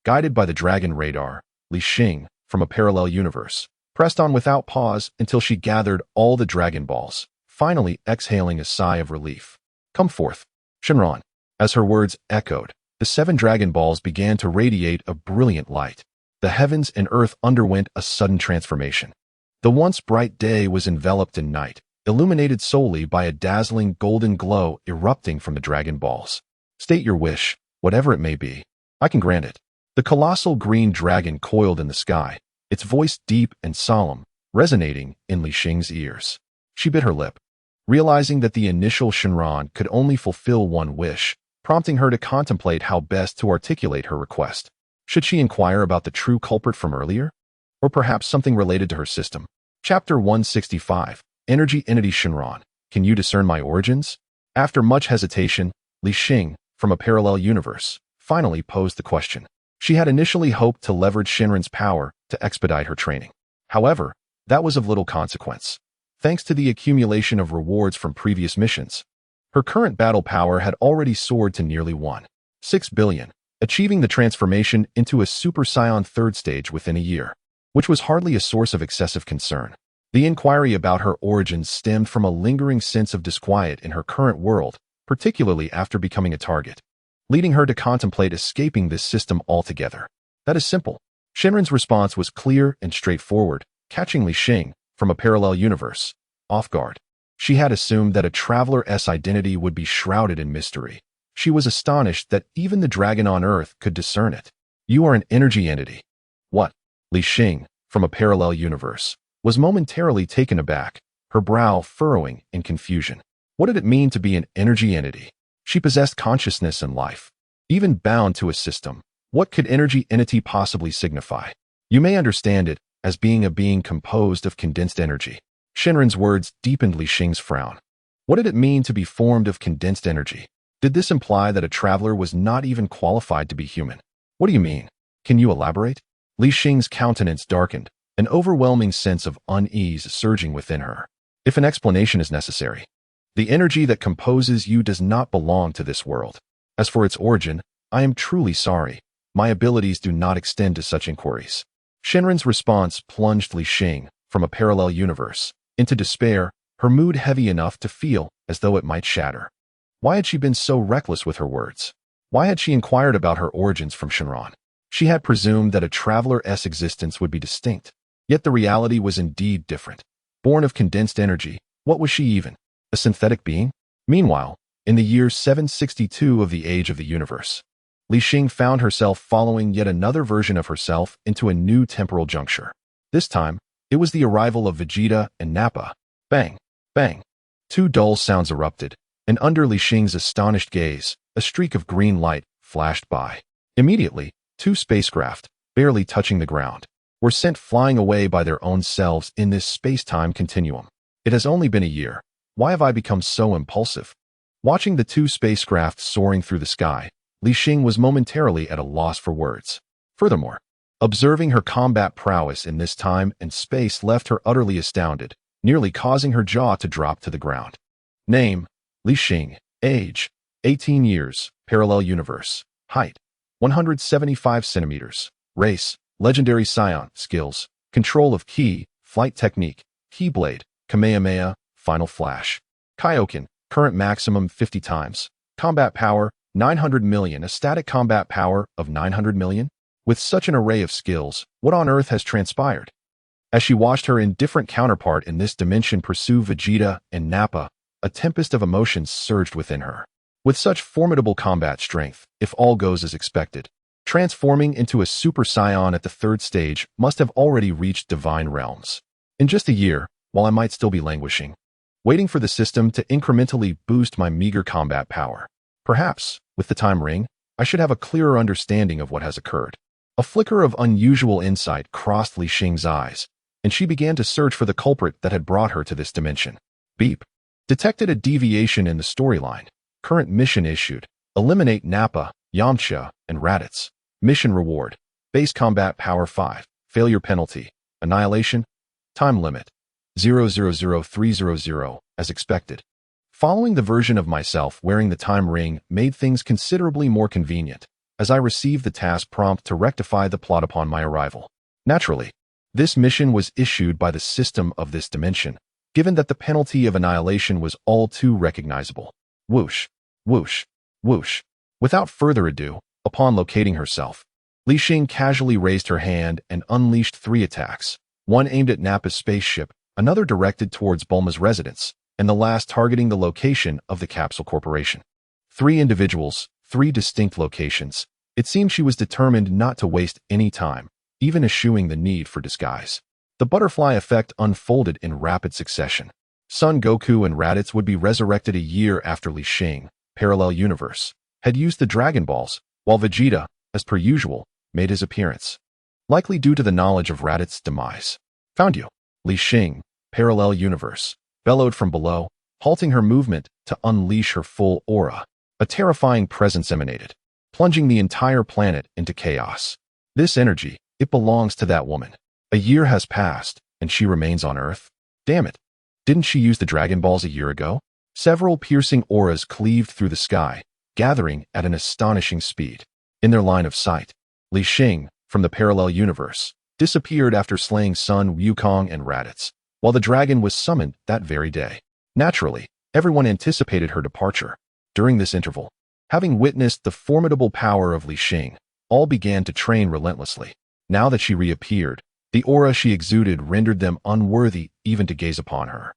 guided by the dragon radar, Li Xing, from a parallel universe, pressed on without pause until she gathered all the Dragon Balls, finally exhaling a sigh of relief. Come forth, Shenron. As her words echoed, the 7 Dragon Balls began to radiate a brilliant light. The heavens and earth underwent a sudden transformation. The once bright day was enveloped in night, illuminated solely by a dazzling golden glow erupting from the Dragon Balls. State your wish, whatever it may be. I can grant it. The colossal green dragon coiled in the sky, its voice deep and solemn, resonating in Li Xing's ears. She bit her lip, realizing that the initial Shenron could only fulfill one wish, prompting her to contemplate how best to articulate her request. Should she inquire about the true culprit from earlier? Or perhaps something related to her system? Chapter 165, Energy Entity Shenron. Can you discern my origins? After much hesitation, Li Xing, from a parallel universe, finally posed the question. She had initially hoped to leverage Shenron's power to expedite her training. However, that was of little consequence. Thanks to the accumulation of rewards from previous missions, her current battle power had already soared to nearly 1.6 billion, achieving the transformation into a Super Saiyan third stage within a year, which was hardly a source of excessive concern. The inquiry about her origins stemmed from a lingering sense of disquiet in her current world, particularly after becoming a target, leading her to contemplate escaping this system altogether. That is simple. Shenron's response was clear and straightforward, catching Li Xing, from a parallel universe, off guard. She had assumed that a traveler's identity would be shrouded in mystery. She was astonished that even the dragon on Earth could discern it. You are an energy entity. What? Li Xing, from a parallel universe, was momentarily taken aback, her brow furrowing in confusion. What did it mean to be an energy entity? She possessed consciousness and life. Even bound to a system, what could energy entity possibly signify? You may understand it as being a being composed of condensed energy. Shenron's words deepened Li Xing's frown. What did it mean to be formed of condensed energy? Did this imply that a traveler was not even qualified to be human? What do you mean? Can you elaborate? Li Xing's countenance darkened, an overwhelming sense of unease surging within her. If an explanation is necessary, the energy that composes you does not belong to this world. As for its origin, I am truly sorry. My abilities do not extend to such inquiries. Shenron's response plunged Li Xing, from a parallel universe, into despair, her mood heavy enough to feel as though it might shatter. Why had she been so reckless with her words? Why had she inquired about her origins from Shenron? She had presumed that a traveler's existence would be distinct. Yet the reality was indeed different. Born of condensed energy, what was she even? A synthetic being? Meanwhile, in the year 762 of the age of the universe, Li Xing found herself following yet another version of herself into a new temporal juncture. This time, it was the arrival of Vegeta and Nappa. Bang! Bang! 2 dull sounds erupted, and under Li Xing's astonished gaze, a streak of green light flashed by. Immediately, 2 spacecraft, barely touching the ground, were sent flying away by their own selves in this space-time continuum. It has only been a year. Why have I become so impulsive? Watching the 2 spacecraft soaring through the sky, Li Xing was momentarily at a loss for words. Furthermore, observing her combat prowess in this time and space left her utterly astounded, nearly causing her jaw to drop to the ground. Name: Li Xing. Age: 18 years. Parallel universe. Height: 175 centimeters. Race: legendary scion. Skills: control of ki, flight technique, keyblade, Kamehameha, final flash. Kaioken, current maximum 50 times. Combat power: 900 million. A static combat power of 900 million? With such an array of skills, what on earth has transpired? As she watched her indifferent counterpart in this dimension pursue Vegeta and Nappa, a tempest of emotions surged within her. With such formidable combat strength, if all goes as expected, transforming into a Super Saiyan at the 3rd stage must have already reached divine realms. In just a year, while I might still be languishing, waiting for the system to incrementally boost my meager combat power, perhaps, with the time ring, I should have a clearer understanding of what has occurred. A flicker of unusual insight crossed Li Xing's eyes, and she began to search for the culprit that had brought her to this dimension. Beep. Detected a deviation in the storyline. Current mission issued. Eliminate Nappa, Yamcha, and Raditz. Mission reward. Base combat power 5. Failure penalty. Annihilation. Time limit. 000300, as expected. Following the version of myself wearing the time ring made things considerably more convenient, as I received the task prompt to rectify the plot upon my arrival. Naturally, this mission was issued by the system of this dimension, given that the penalty of annihilation was all too recognizable. Whoosh, whoosh, whoosh. Without further ado, upon locating herself, Li Xing casually raised her hand and unleashed 3 attacks, one aimed at Nappa's spaceship, another directed towards Bulma's residence, and the last targeting the location of the Capsule Corporation. 3 individuals, 3 distinct locations. It seemed she was determined not to waste any time, even eschewing the need for disguise. The butterfly effect unfolded in rapid succession. Son Goku and Raditz would be resurrected a year after Li Xing, parallel universe, had used the Dragon Balls, while Vegeta, as per usual, made his appearance. Likely due to the knowledge of Raditz's demise. Found you. Li Xing, parallel universe, bellowed from below, halting her movement to unleash her full aura. A terrifying presence emanated, plunging the entire planet into chaos. This energy, it belongs to that woman. A year has passed, and she remains on Earth? Damn it. Didn't she use the Dragon Balls a year ago? Several piercing auras cleaved through the sky, gathering at an astonishing speed. In their line of sight, Li Xing, from the parallel universe, disappeared after slaying Sun Wukong and Raditz, while the dragon was summoned that very day. Naturally, everyone anticipated her departure. During this interval, having witnessed the formidable power of Li Xing, all began to train relentlessly. Now that she reappeared, the aura she exuded rendered them unworthy even to gaze upon her.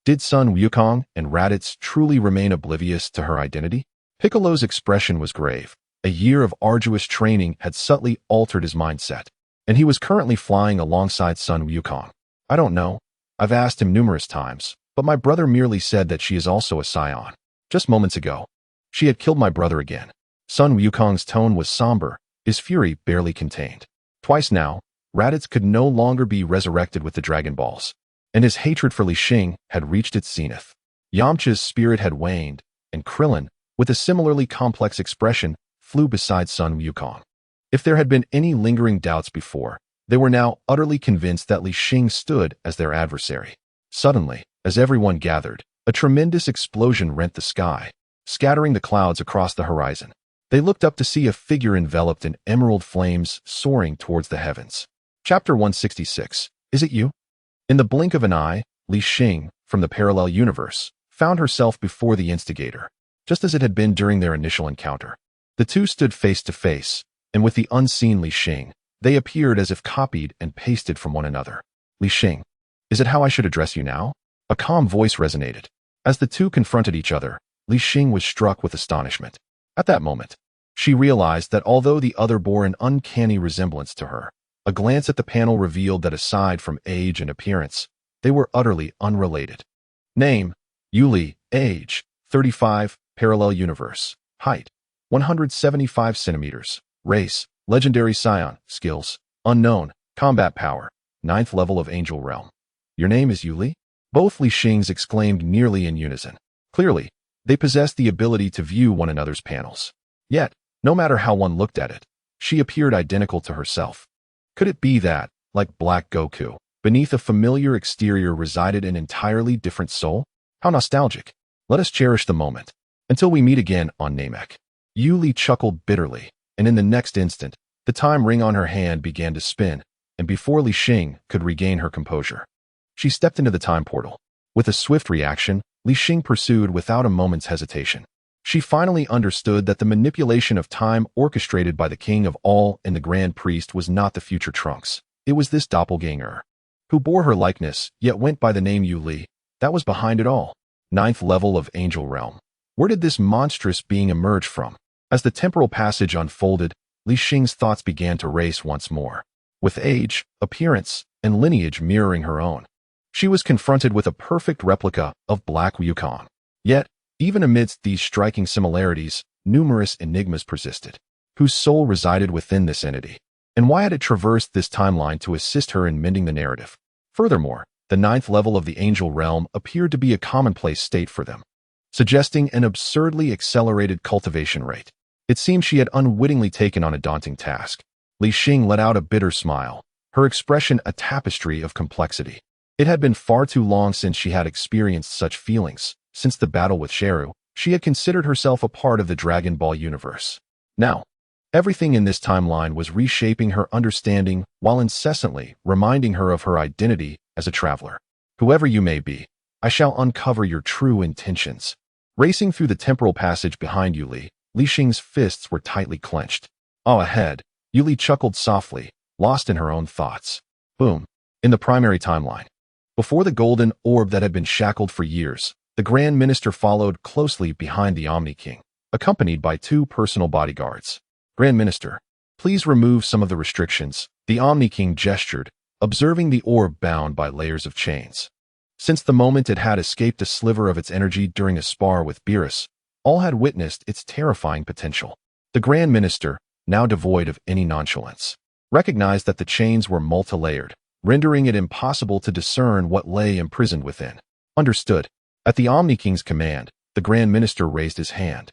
Did Sun Wukong and Raditz truly remain oblivious to her identity? Piccolo's expression was grave. A year of arduous training had subtly altered his mindset, and he was currently flying alongside Sun Wukong. I don't know. I've asked him numerous times, but my brother merely said that she is also a scion. Just moments ago, she had killed my brother again. Sun Wukong's tone was somber, his fury barely contained. Twice now, Raditz could no longer be resurrected with the Dragon Balls, and his hatred for Li Xing had reached its zenith. Yamcha's spirit had waned, and Krillin, with a similarly complex expression, flew beside Sun Wukong. If there had been any lingering doubts before, they were now utterly convinced that Li Xing stood as their adversary. Suddenly, as everyone gathered, a tremendous explosion rent the sky, scattering the clouds across the horizon. They looked up to see a figure enveloped in emerald flames soaring towards the heavens. Chapter 166. Is it you? In the blink of an eye, Li Xing, from the parallel universe, found herself before the instigator, just as it had been during their initial encounter. The two stood face to face, and with the unseen Li Xing, they appeared as if copied and pasted from one another. Li Xing, is it how I should address you now? A calm voice resonated. As the two confronted each other, Li Xing was struck with astonishment. At that moment, she realized that although the other bore an uncanny resemblance to her, a glance at the panel revealed that aside from age and appearance, they were utterly unrelated. Name, Yuli, age, 35, parallel universe, height, 175 centimeters, race, legendary scion, skills, unknown, combat power, 9th level of angel realm. Your name is Yuli? Both Li Xings exclaimed nearly in unison. Clearly, they possessed the ability to view one another's panels. Yet, no matter how one looked at it, she appeared identical to herself. Could it be that, like Black Goku, beneath a familiar exterior resided an entirely different soul? How nostalgic. Let us cherish the moment. Until we meet again on Namek. Yuli chuckled bitterly, and in the next instant, the time ring on her hand began to spin, and before Li Xing could regain her composure, she stepped into the time portal. With a swift reaction, Li Xing pursued without a moment's hesitation. She finally understood that the manipulation of time orchestrated by the King of All and the Grand Priest was not the future Trunks. It was this doppelganger, who bore her likeness, yet went by the name Yuli, that was behind it all. 9th level of Angel Realm. Where did this monstrous being emerge from? As the temporal passage unfolded, Li Xing's thoughts began to race once more. With age, appearance, and lineage mirroring her own, she was confronted with a perfect replica of Black Wukong. Yet, even amidst these striking similarities, numerous enigmas persisted. whose soul resided within this entity, and why had it traversed this timeline to assist her in mending the narrative. Furthermore, the ninth level of the angel realm appeared to be a commonplace state for them, suggesting an absurdly accelerated cultivation rate. It seemed she had unwittingly taken on a daunting task. Li Xing let out a bitter smile, her expression a tapestry of complexity. It had been far too long since she had experienced such feelings. Since the battle with Sheru, she had considered herself a part of the Dragon Ball universe. Now, everything in this timeline was reshaping her understanding while incessantly reminding her of her identity as a traveler. Whoever you may be, I shall uncover your true intentions. Racing through the temporal passage behind Li Xing's fists were tightly clenched. Ahead, Li chuckled softly, lost in her own thoughts. Boom. In the primary timeline. Before the golden orb that had been shackled for years, the Grand Minister followed closely behind the Omni-King, accompanied by 2 personal bodyguards. Grand Minister, please remove some of the restrictions, the Omni-King gestured, observing the orb bound by layers of chains. Since the moment it had escaped a sliver of its energy during a spar with Beerus, all had witnessed its terrifying potential. The Grand Minister, now devoid of any nonchalance, recognized that the chains were multi-layered, rendering it impossible to discern what lay imprisoned within. Understood. At the Omni-King's command, the Grand Minister raised his hand,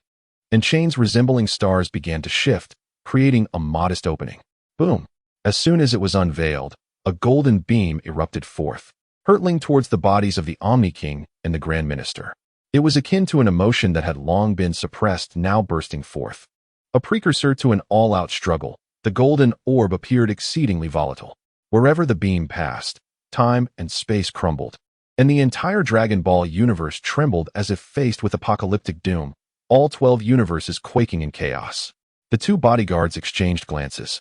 and chains resembling stars began to shift, creating a modest opening. Boom! As soon as it was unveiled, a golden beam erupted forth, hurtling towards the bodies of the Omni-King and the Grand Minister. It was akin to an emotion that had long been suppressed now bursting forth. A precursor to an all-out struggle, the golden orb appeared exceedingly volatile. Wherever the beam passed, time and space crumbled, and the entire Dragon Ball universe trembled as if faced with apocalyptic doom, all 12 universes quaking in chaos. The 2 bodyguards exchanged glances.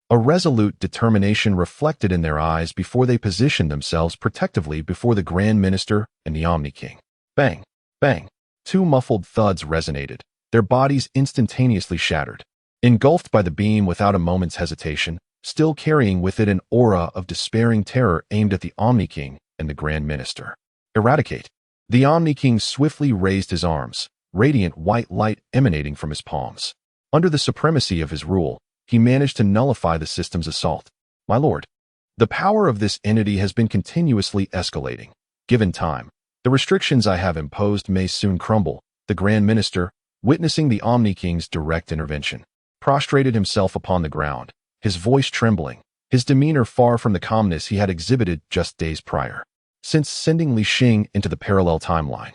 A resolute determination reflected in their eyes before they positioned themselves protectively before the Grand Minister and the Omni-King. Bang! Bang! 2 muffled thuds resonated, their bodies instantaneously shattered, engulfed by the beam without a moment's hesitation, still carrying with it an aura of despairing terror aimed at the Omni-King and the Grand Minister. Eradicate! The Omni-King swiftly raised his arms, radiant white light emanating from his palms. Under the supremacy of his rule, he managed to nullify the system's assault. My lord, the power of this entity has been continuously escalating. Given time, the restrictions I have imposed may soon crumble. The Grand Minister, witnessing the Omni-King's direct intervention, prostrated himself upon the ground, his voice trembling, his demeanor far from the calmness he had exhibited just days prior. Since sending Li Xing into the parallel timeline,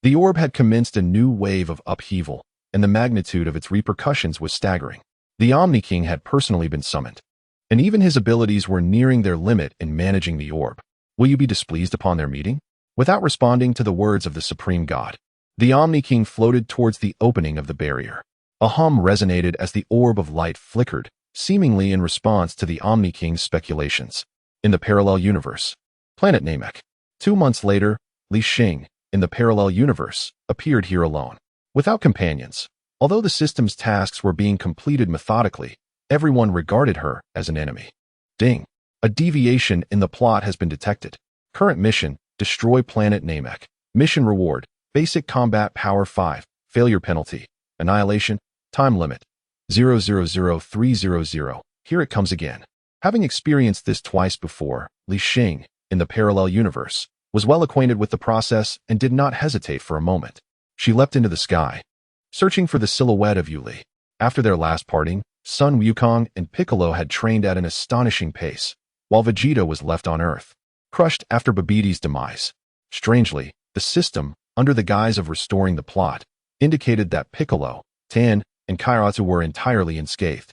the orb had commenced a new wave of upheaval, and the magnitude of its repercussions was staggering. The Omni-King had personally been summoned, and even his abilities were nearing their limit in managing the orb. Will you be displeased upon their meeting? Without responding to the words of the Supreme God, the Omni-King floated towards the opening of the barrier. A hum resonated as the orb of light flickered, seemingly in response to the Omni-King's speculations. In the parallel universe, planet Namek. 2 months later, Li Xing, in the parallel universe, appeared here alone, without companions. Although the system's tasks were being completed methodically, everyone regarded her as an enemy. Ding! A deviation in the plot has been detected. Current mission, destroy planet Namek. Mission reward, basic combat power 5, failure penalty, annihilation, time limit, 000300. Here it comes again. Having experienced this twice before, Li Xing, in the parallel universe, was well acquainted with the process and did not hesitate for a moment. She leapt into the sky, searching for the silhouette of Li. After their last parting, Sun Wukong and Piccolo had trained at an astonishing pace, while Vegeta was left on Earth, crushed after Babbidi's demise. Strangely, the system, under the guise of restoring the plot, indicated that Piccolo, Tan, and Kairatsu were entirely unscathed.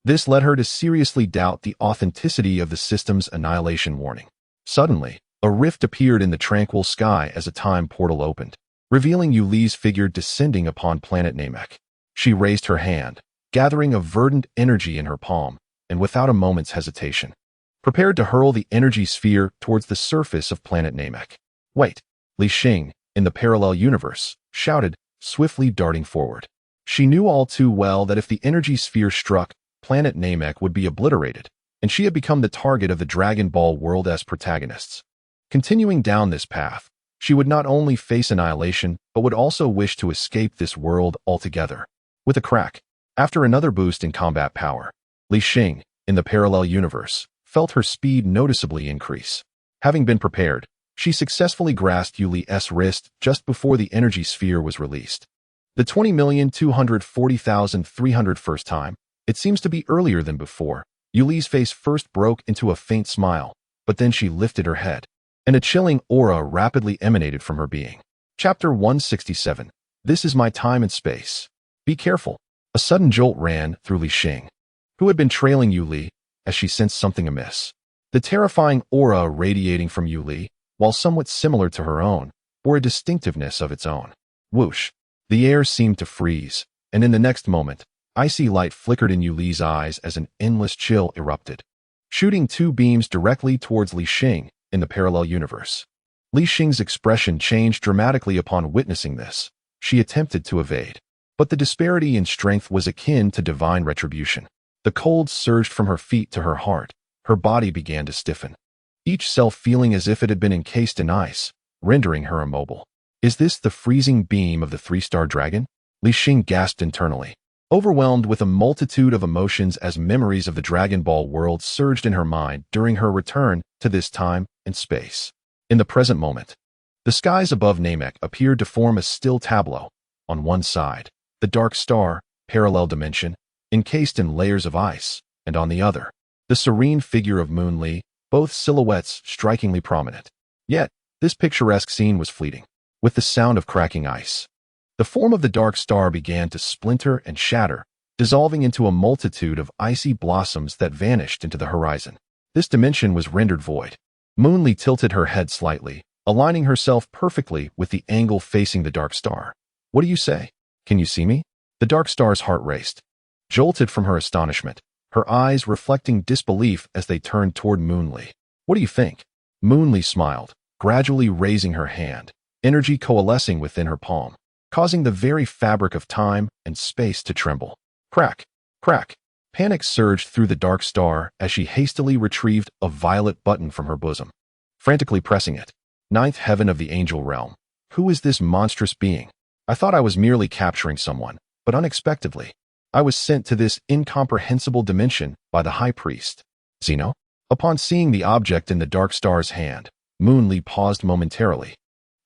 This led her to seriously doubt the authenticity of the system's annihilation warning. Suddenly, a rift appeared in the tranquil sky as a time portal opened, revealing Li's figure descending upon planet Namek. She raised her hand, gathering a verdant energy in her palm, and without a moment's hesitation, prepared to hurl the energy sphere towards the surface of planet Namek. Wait! Li Xing, in the parallel universe, shouted, swiftly darting forward. She knew all too well that if the energy sphere struck, planet Namek would be obliterated, and she had become the target of the Dragon Ball world's protagonists. Continuing down this path, she would not only face annihilation, but would also wish to escape this world altogether. With a crack, After another boost in combat power, Li Xing, in the parallel universe, felt her speed noticeably increase. Having been prepared, she successfully grasped Yuli's wrist just before the energy sphere was released. The 20,240,300 first time, it seems to be earlier than before. Yuli's face first broke into a faint smile, but then she lifted her head, and a chilling aura rapidly emanated from her being. Chapter 167. This is my time and space. Be careful. A sudden jolt ran through Li Xing, who had been trailing Yuli, as she sensed something amiss. The terrifying aura radiating from Yuli, while somewhat similar to her own, bore a distinctiveness of its own. Whoosh! The air seemed to freeze, and in the next moment, icy light flickered in Yuli's eyes as an endless chill erupted, shooting two beams directly towards Li Xing in the parallel universe. Li Xing's expression changed dramatically upon witnessing this. She attempted to evade, but the disparity in strength was akin to divine retribution. The cold surged from her feet to her heart. Her body began to stiffen, each cell feeling as if it had been encased in ice, rendering her immobile. Is this the freezing beam of the three-star dragon? Li Xing gasped internally, overwhelmed with a multitude of emotions as memories of the Dragon Ball world surged in her mind during her return to this time and space. In the present moment, the skies above Namek appeared to form a still tableau. On one side, the dark star, parallel dimension, encased in layers of ice, and on the other, the serene figure of Moon Li, both silhouettes strikingly prominent. Yet, this picturesque scene was fleeting. With the sound of cracking ice, the form of the dark star began to splinter and shatter, dissolving into a multitude of icy blossoms that vanished into the horizon. This dimension was rendered void. Moon Li tilted her head slightly, aligning herself perfectly with the angle facing the dark star. What do you say? Can you see me? The dark star's heart raced, jolted from her astonishment, her eyes reflecting disbelief as they turned toward Moon Li. What do you think? Moon Li smiled, gradually raising her hand, energy coalescing within her palm, causing the very fabric of time and space to tremble. Crack! Crack! Panic surged through the dark star as she hastily retrieved a violet button from her bosom, frantically pressing it. Ninth heaven of the angel realm. Who is this monstrous being? I thought I was merely capturing someone, but unexpectedly, I was sent to this incomprehensible dimension by the high priest, Zeno. Upon seeing the object in the dark star's hand, Moon Li paused momentarily,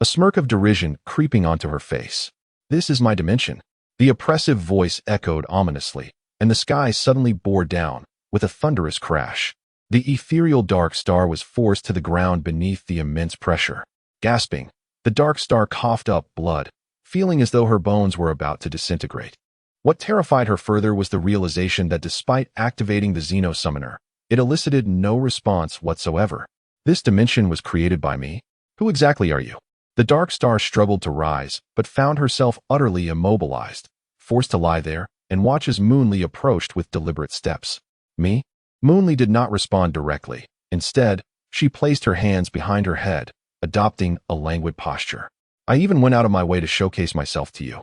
a smirk of derision creeping onto her face. This is my dimension. The oppressive voice echoed ominously, and the sky suddenly bore down with a thunderous crash. The ethereal dark star was forced to the ground beneath the immense pressure. Gasping, the dark star coughed up blood, feeling as though her bones were about to disintegrate. What terrified her further was the realization that despite activating the Xeno Summoner, it elicited no response whatsoever. This dimension was created by me? Who exactly are you? The dark star struggled to rise, but found herself utterly immobilized, forced to lie there and watch as Moon Li approached with deliberate steps. Me? Moon Li did not respond directly. Instead, she placed her hands behind her head, adopting a languid posture. I even went out of my way to showcase myself to you.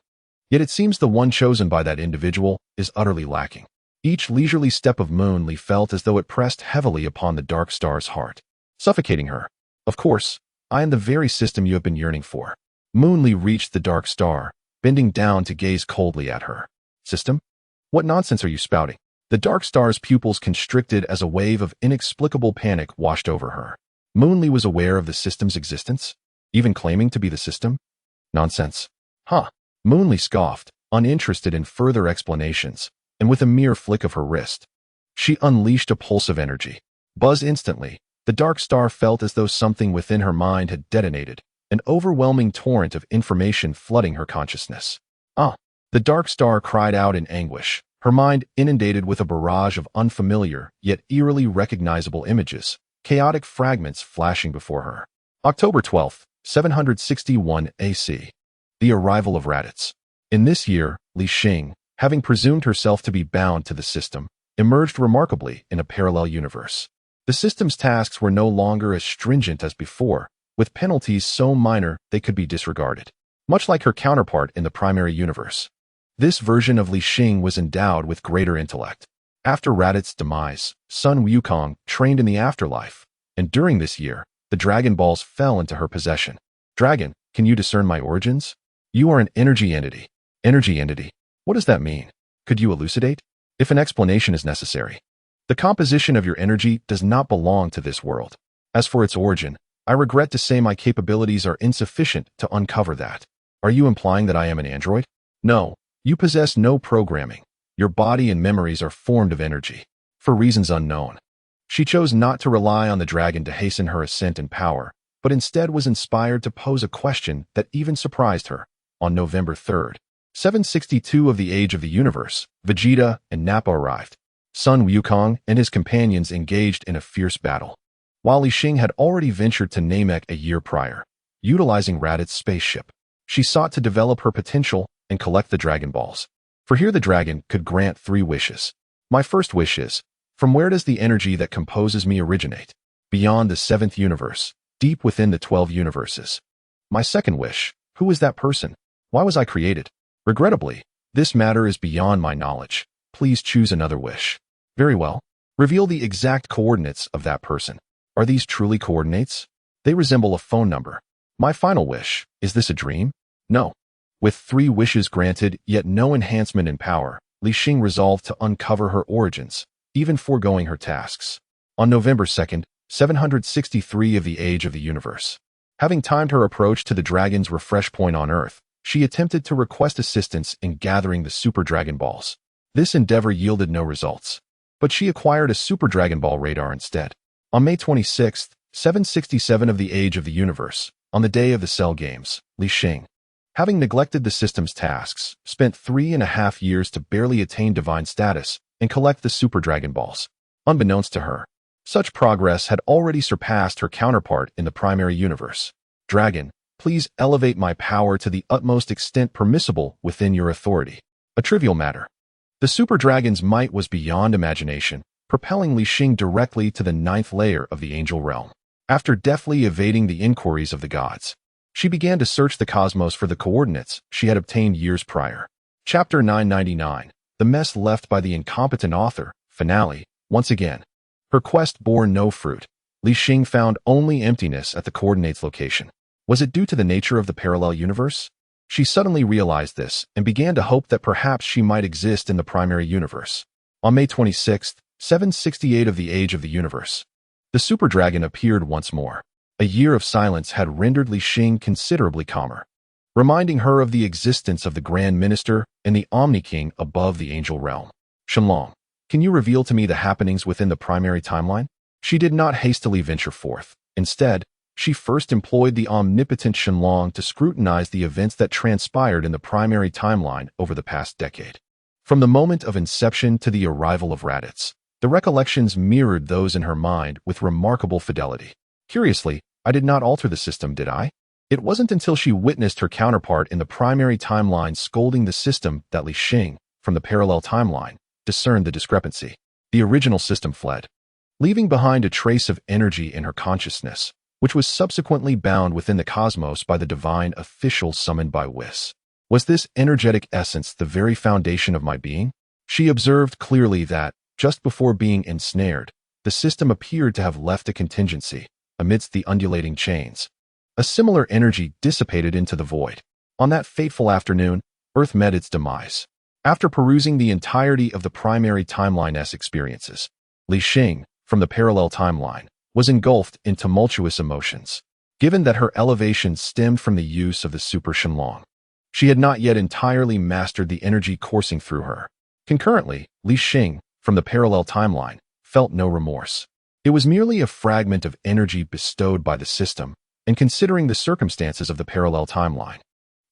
Yet it seems the one chosen by that individual is utterly lacking. Each leisurely step of Moon Li felt as though it pressed heavily upon the dark star's heart, suffocating her. Of course, I am the very system you have been yearning for. Moon Li reached the dark star, bending down to gaze coldly at her. System? What nonsense are you spouting? The dark star's pupils constricted as a wave of inexplicable panic washed over her. Moon Li was aware of the system's existence, even claiming to be the system? Nonsense. Huh. Moon Li scoffed, uninterested in further explanations, and with a mere flick of her wrist, she unleashed a pulse of energy. Buzz instantly, the dark star felt as though something within her mind had detonated, an overwhelming torrent of information flooding her consciousness. The dark star cried out in anguish, her mind inundated with a barrage of unfamiliar yet eerily recognizable images, chaotic fragments flashing before her. October 12th, 761 AC. The arrival of Raditz. In this year, Li Xing, having presumed herself to be bound to the system, emerged remarkably in a parallel universe. The system's tasks were no longer as stringent as before, with penalties so minor they could be disregarded. Much like her counterpart in the primary universe, this version of Li Xing was endowed with greater intellect. After Raditz's demise, Sun Wukong trained in the afterlife, and during this year, the Dragon Balls fell into her possession. Dragon, can you discern my origins? You are an energy entity. Energy entity? What does that mean? Could you elucidate? If an explanation is necessary. The composition of your energy does not belong to this world. As for its origin, I regret to say my capabilities are insufficient to uncover that. Are you implying that I am an android? No, you possess no programming. Your body and memories are formed of energy. For reasons unknown. She chose not to rely on the dragon to hasten her ascent in power, but instead was inspired to pose a question that even surprised her. On November 3rd, 762 of the Age of the Universe, Vegeta and Nappa arrived. Sun Wukong and his companions engaged in a fierce battle. While Li Xing had already ventured to Namek a year prior, utilizing Raditz's spaceship, she sought to develop her potential and collect the Dragon Balls. For here the dragon could grant 3 wishes. My first wish is, from where does the energy that composes me originate? Beyond the 7th universe, deep within the 12 universes. My second wish, who is that person? Why was I created? Regrettably, this matter is beyond my knowledge. Please choose another wish. Very well. Reveal the exact coordinates of that person. Are these truly coordinates? They resemble a phone number. My final wish, is this a dream? No. With 3 wishes granted, yet no enhancement in power, Li Xing resolved to uncover her origins, even foregoing her tasks. On November 2nd, 763 of the Age of the Universe. Having timed her approach to the dragon's refresh point on Earth, she attempted to request assistance in gathering the Super Dragon Balls. This endeavor yielded no results, but she acquired a Super Dragon Ball radar instead. On May 26th, 767 of the Age of the Universe, on the day of the Cell Games, Li Xing, having neglected the system's tasks, spent 3.5 years to barely attain divine status and collect the Super Dragon Balls. Unbeknownst to her, such progress had already surpassed her counterpart in the primary universe. Dragon, please elevate my power to the utmost extent permissible within your authority. A trivial matter. The Super Dragon's might was beyond imagination, propelling Li Xing directly to the 9th layer of the angel realm. After deftly evading the inquiries of the gods, she began to search the cosmos for the coordinates she had obtained years prior. Chapter 999, The Mess Left by the Incompetent Author, Finale. Once again, her quest bore no fruit. Li Xing found only emptiness at the coordinates location. Was it due to the nature of the parallel universe? She suddenly realized this and began to hope that perhaps she might exist in the primary universe. On May 26th, 768 of the Age of the Universe, the Super Dragon appeared once more. A year of silence had rendered Li Xing considerably calmer, reminding her of the existence of the Grand Minister and the Omni-King above the angel realm. Shenlong, can you reveal to me the happenings within the primary timeline? She did not hastily venture forth. Instead, she first employed the omnipotent Shenlong to scrutinize the events that transpired in the primary timeline over the past decade. From the moment of inception to the arrival of Raditz, the recollections mirrored those in her mind with remarkable fidelity. Curiously, I did not alter the system, did I? It wasn't until she witnessed her counterpart in the primary timeline scolding the system that Li Xing, from the parallel timeline, discerned the discrepancy. The original system fled, leaving behind a trace of energy in her consciousness, which was subsequently bound within the cosmos by the divine official summoned by Whis. Was this energetic essence the very foundation of my being? She observed clearly that, just before being ensnared, the system appeared to have left a contingency amidst the undulating chains. A similar energy dissipated into the void. On that fateful afternoon, Earth met its demise. After perusing the entirety of the primary timeline's experiences, Li Xing, from the parallel timeline, was engulfed in tumultuous emotions. Given that her elevation stemmed from the use of the Super Shenlong, she had not yet entirely mastered the energy coursing through her. Concurrently, Li Xing, from the parallel timeline, felt no remorse. It was merely a fragment of energy bestowed by the system, and considering the circumstances of the parallel timeline,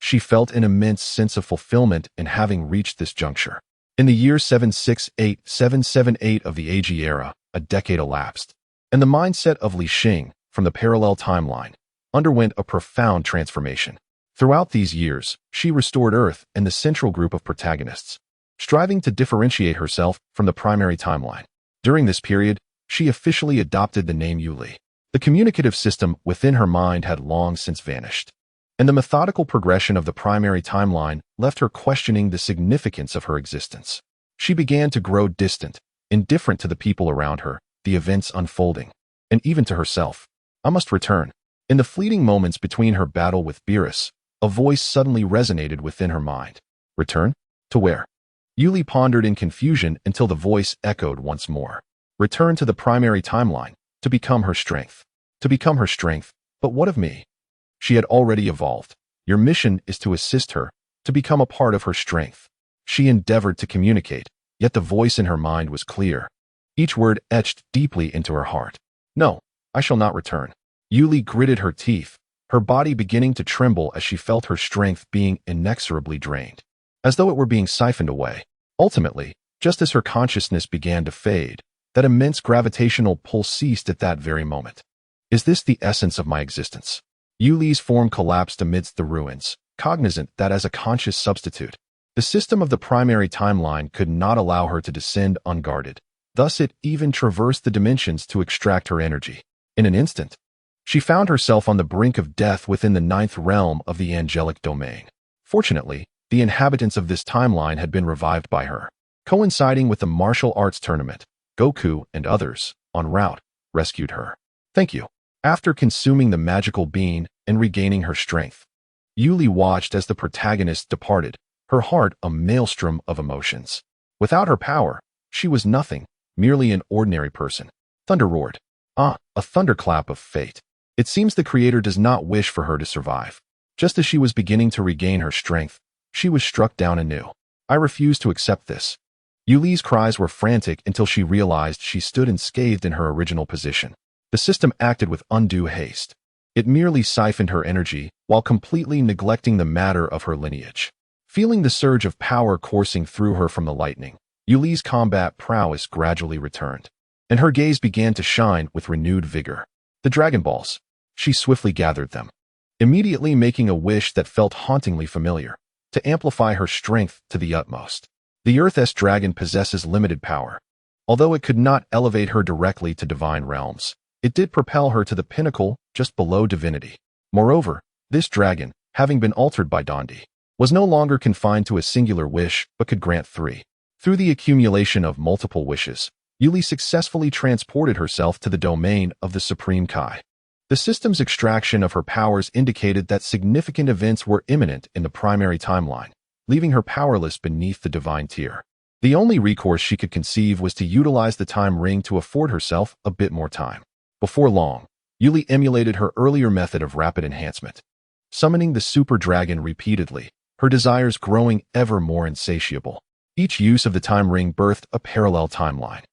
she felt an immense sense of fulfillment in having reached this juncture. In the year 778 of the AG era, a decade elapsed, and the mindset of Li Xing, from the parallel timeline, underwent a profound transformation. Throughout these years, she restored Earth and the central group of protagonists, striving to differentiate herself from the primary timeline. During this period, she officially adopted the name Yuli. The communicative system within her mind had long since vanished, and the methodical progression of the primary timeline left her questioning the significance of her existence. She began to grow distant, indifferent to the people around her, the events unfolding, and even to herself. I must return. In the fleeting moments between her battle with Beerus, a voice suddenly resonated within her mind. Return? To where? Yuli pondered in confusion until the voice echoed once more. Return to the primary timeline, to become her strength. To become her strength, but what of me? She had already evolved. Your mission is to assist her, to become a part of her strength. She endeavored to communicate, yet the voice in her mind was clear. Each word etched deeply into her heart. No, I shall not return. Yuli gritted her teeth, her body beginning to tremble as she felt her strength being inexorably drained, as though it were being siphoned away. Ultimately, just as her consciousness began to fade, that immense gravitational pull ceased at that very moment. Is this the essence of my existence? Yuli's form collapsed amidst the ruins, cognizant that as a conscious substitute, the system of the primary timeline could not allow her to descend unguarded. Thus it even traversed the dimensions to extract her energy. In an instant, she found herself on the brink of death within the 9th realm of the angelic domain. Fortunately, the inhabitants of this timeline had been revived by her. Coinciding with the martial arts tournament, Goku and others, en route, rescued her. Thank you. After consuming the magical bean and regaining her strength, Yuli watched as the protagonist departed, her heart a maelstrom of emotions. Without her power, she was nothing, merely an ordinary person. Thunder roared. Ah, a thunderclap of fate. It seems the Creator does not wish for her to survive. Just as she was beginning to regain her strength, she was struck down anew. I refuse to accept this. Yuli's cries were frantic until she realized she stood unscathed in her original position. The system acted with undue haste. It merely siphoned her energy while completely neglecting the matter of her lineage. Feeling the surge of power coursing through her from the lightning, Yuli's combat prowess gradually returned, and her gaze began to shine with renewed vigor. The Dragon Balls. She swiftly gathered them, immediately making a wish that felt hauntingly familiar, to amplify her strength to the utmost. The Earth's dragon possesses limited power. Although it could not elevate her directly to divine realms, it did propel her to the pinnacle just below divinity. Moreover, this dragon, having been altered by Dondi, was no longer confined to a singular wish but could grant 3. Through the accumulation of multiple wishes, Yuli successfully transported herself to the domain of the Supreme Kai. The system's extraction of her powers indicated that significant events were imminent in the primary timeline, leaving her powerless beneath the divine tier. The only recourse she could conceive was to utilize the time ring to afford herself a bit more time. Before long, Yuli emulated her earlier method of rapid enhancement, summoning the super dragon repeatedly, her desires growing ever more insatiable. Each use of the time ring birthed a parallel timeline.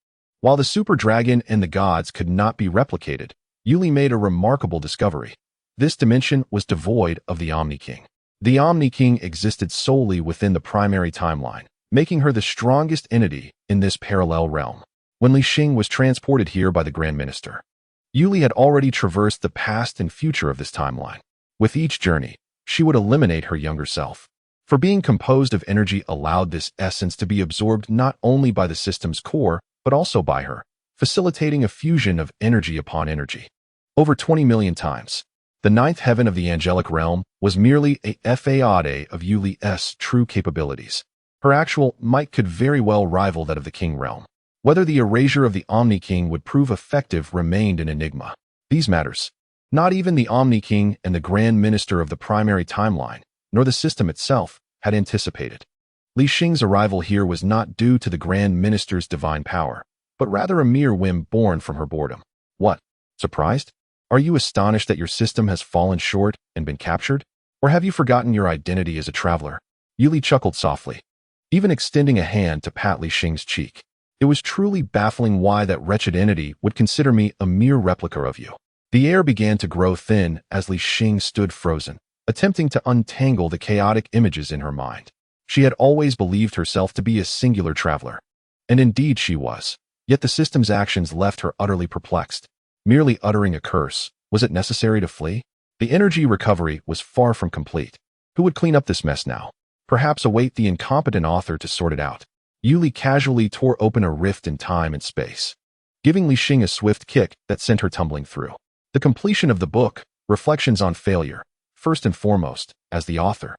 While the super dragon and the gods could not be replicated, Yuli made a remarkable discovery. This dimension was devoid of the Omni-King. The Omni-King existed solely within the primary timeline, making her the strongest entity in this parallel realm. When Li Xing was transported here by the Grand Minister, Yuli had already traversed the past and future of this timeline. With each journey, she would eliminate her younger self. For being composed of energy allowed this essence to be absorbed not only by the system's core, but also by her, facilitating a fusion of energy upon energy. Over 20 million times. The 9th heaven of the angelic realm was merely a fade of Yuli's true capabilities. Her actual might could very well rival that of the King realm. Whether the erasure of the Omni-King would prove effective remained an enigma. These matters. Not even the Omni-King and the Grand Minister of the primary timeline, nor the system itself, had anticipated. Li Xing's arrival here was not due to the Grand Minister's divine power, but rather a mere whim born from her boredom. What? Surprised? Are you astonished that your system has fallen short and been captured? Or have you forgotten your identity as a traveler? Yuli chuckled softly, even extending a hand to pat Li Xing's cheek. It was truly baffling why that wretched entity would consider me a mere replica of you. The air began to grow thin as Li Xing stood frozen, attempting to untangle the chaotic images in her mind. She had always believed herself to be a singular traveler. And indeed she was. Yet the system's actions left her utterly perplexed. Merely uttering a curse, was it necessary to flee? The energy recovery was far from complete. Who would clean up this mess now? Perhaps await the incompetent author to sort it out. Yuli casually tore open a rift in time and space, giving Li Xing a swift kick that sent her tumbling through. The completion of the book, Reflections on Failure. First and foremost, as the author,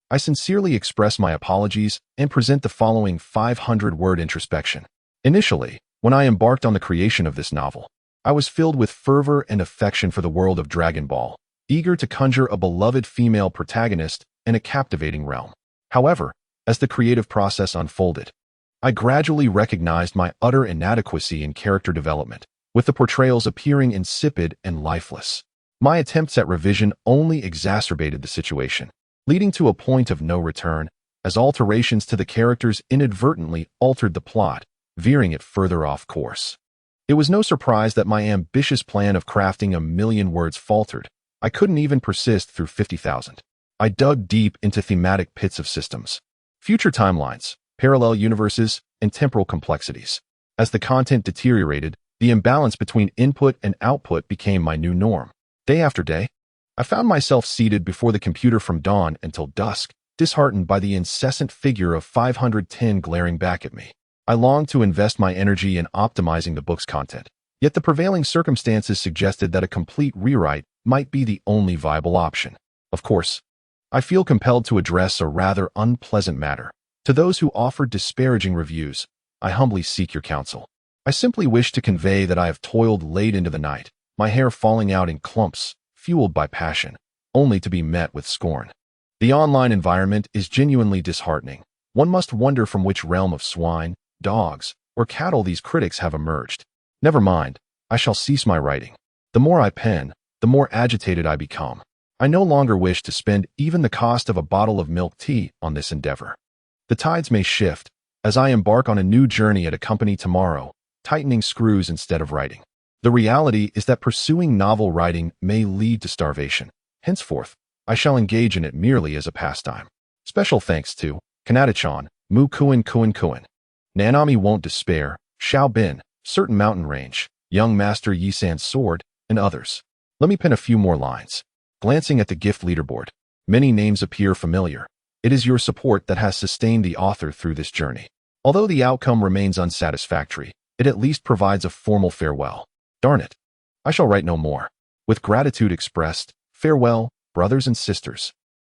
I sincerely express my apologies and present the following 500-word introspection. Initially, when I embarked on the creation of this novel, I was filled with fervor and affection for the world of Dragon Ball, eager to conjure a beloved female protagonist and a captivating realm. However, as the creative process unfolded, I gradually recognized my utter inadequacy in character development, with the portrayals appearing insipid and lifeless. My attempts at revision only exacerbated the situation, leading to a point of no return, as alterations to the characters inadvertently altered the plot, veering it further off course. It was no surprise that my ambitious plan of crafting 1,000,000 words faltered. I couldn't even persist through 50,000. I dug deep into thematic pits of systems, future timelines, parallel universes, and temporal complexities. As the content deteriorated, the imbalance between input and output became my new norm. Day after day, I found myself seated before the computer from dawn until dusk, disheartened by the incessant figure of 510 glaring back at me. I longed to invest my energy in optimizing the book's content, yet the prevailing circumstances suggested that a complete rewrite might be the only viable option. Of course, I feel compelled to address a rather unpleasant matter. To those who offered disparaging reviews, I humbly seek your counsel. I simply wish to convey that I have toiled late into the night, my hair falling out in clumps, fueled by passion, only to be met with scorn. The online environment is genuinely disheartening. One must wonder from which realm of swine, dogs, or cattle these critics have emerged. Never mind, I shall cease my writing. The more I pen, the more agitated I become. I no longer wish to spend even the cost of a bottle of milk tea on this endeavor. The tides may shift, as I embark on a new journey at a company tomorrow, tightening screws instead of writing. The reality is that pursuing novel writing may lead to starvation. Henceforth, I shall engage in it merely as a pastime. Special thanks to Kanata-chan, Goku and Piccolo, Nanami Won't Despair, Xiao Bin, Certain Mountain Range, Young Master Yisan's Sword, and others. Let me pen a few more lines. Glancing at the gift leaderboard, many names appear familiar. It is your support that has sustained the author through this journey. Although the outcome remains unsatisfactory, it at least provides a formal farewell. Darn it. I shall write no more. With gratitude expressed, farewell, brothers and sisters.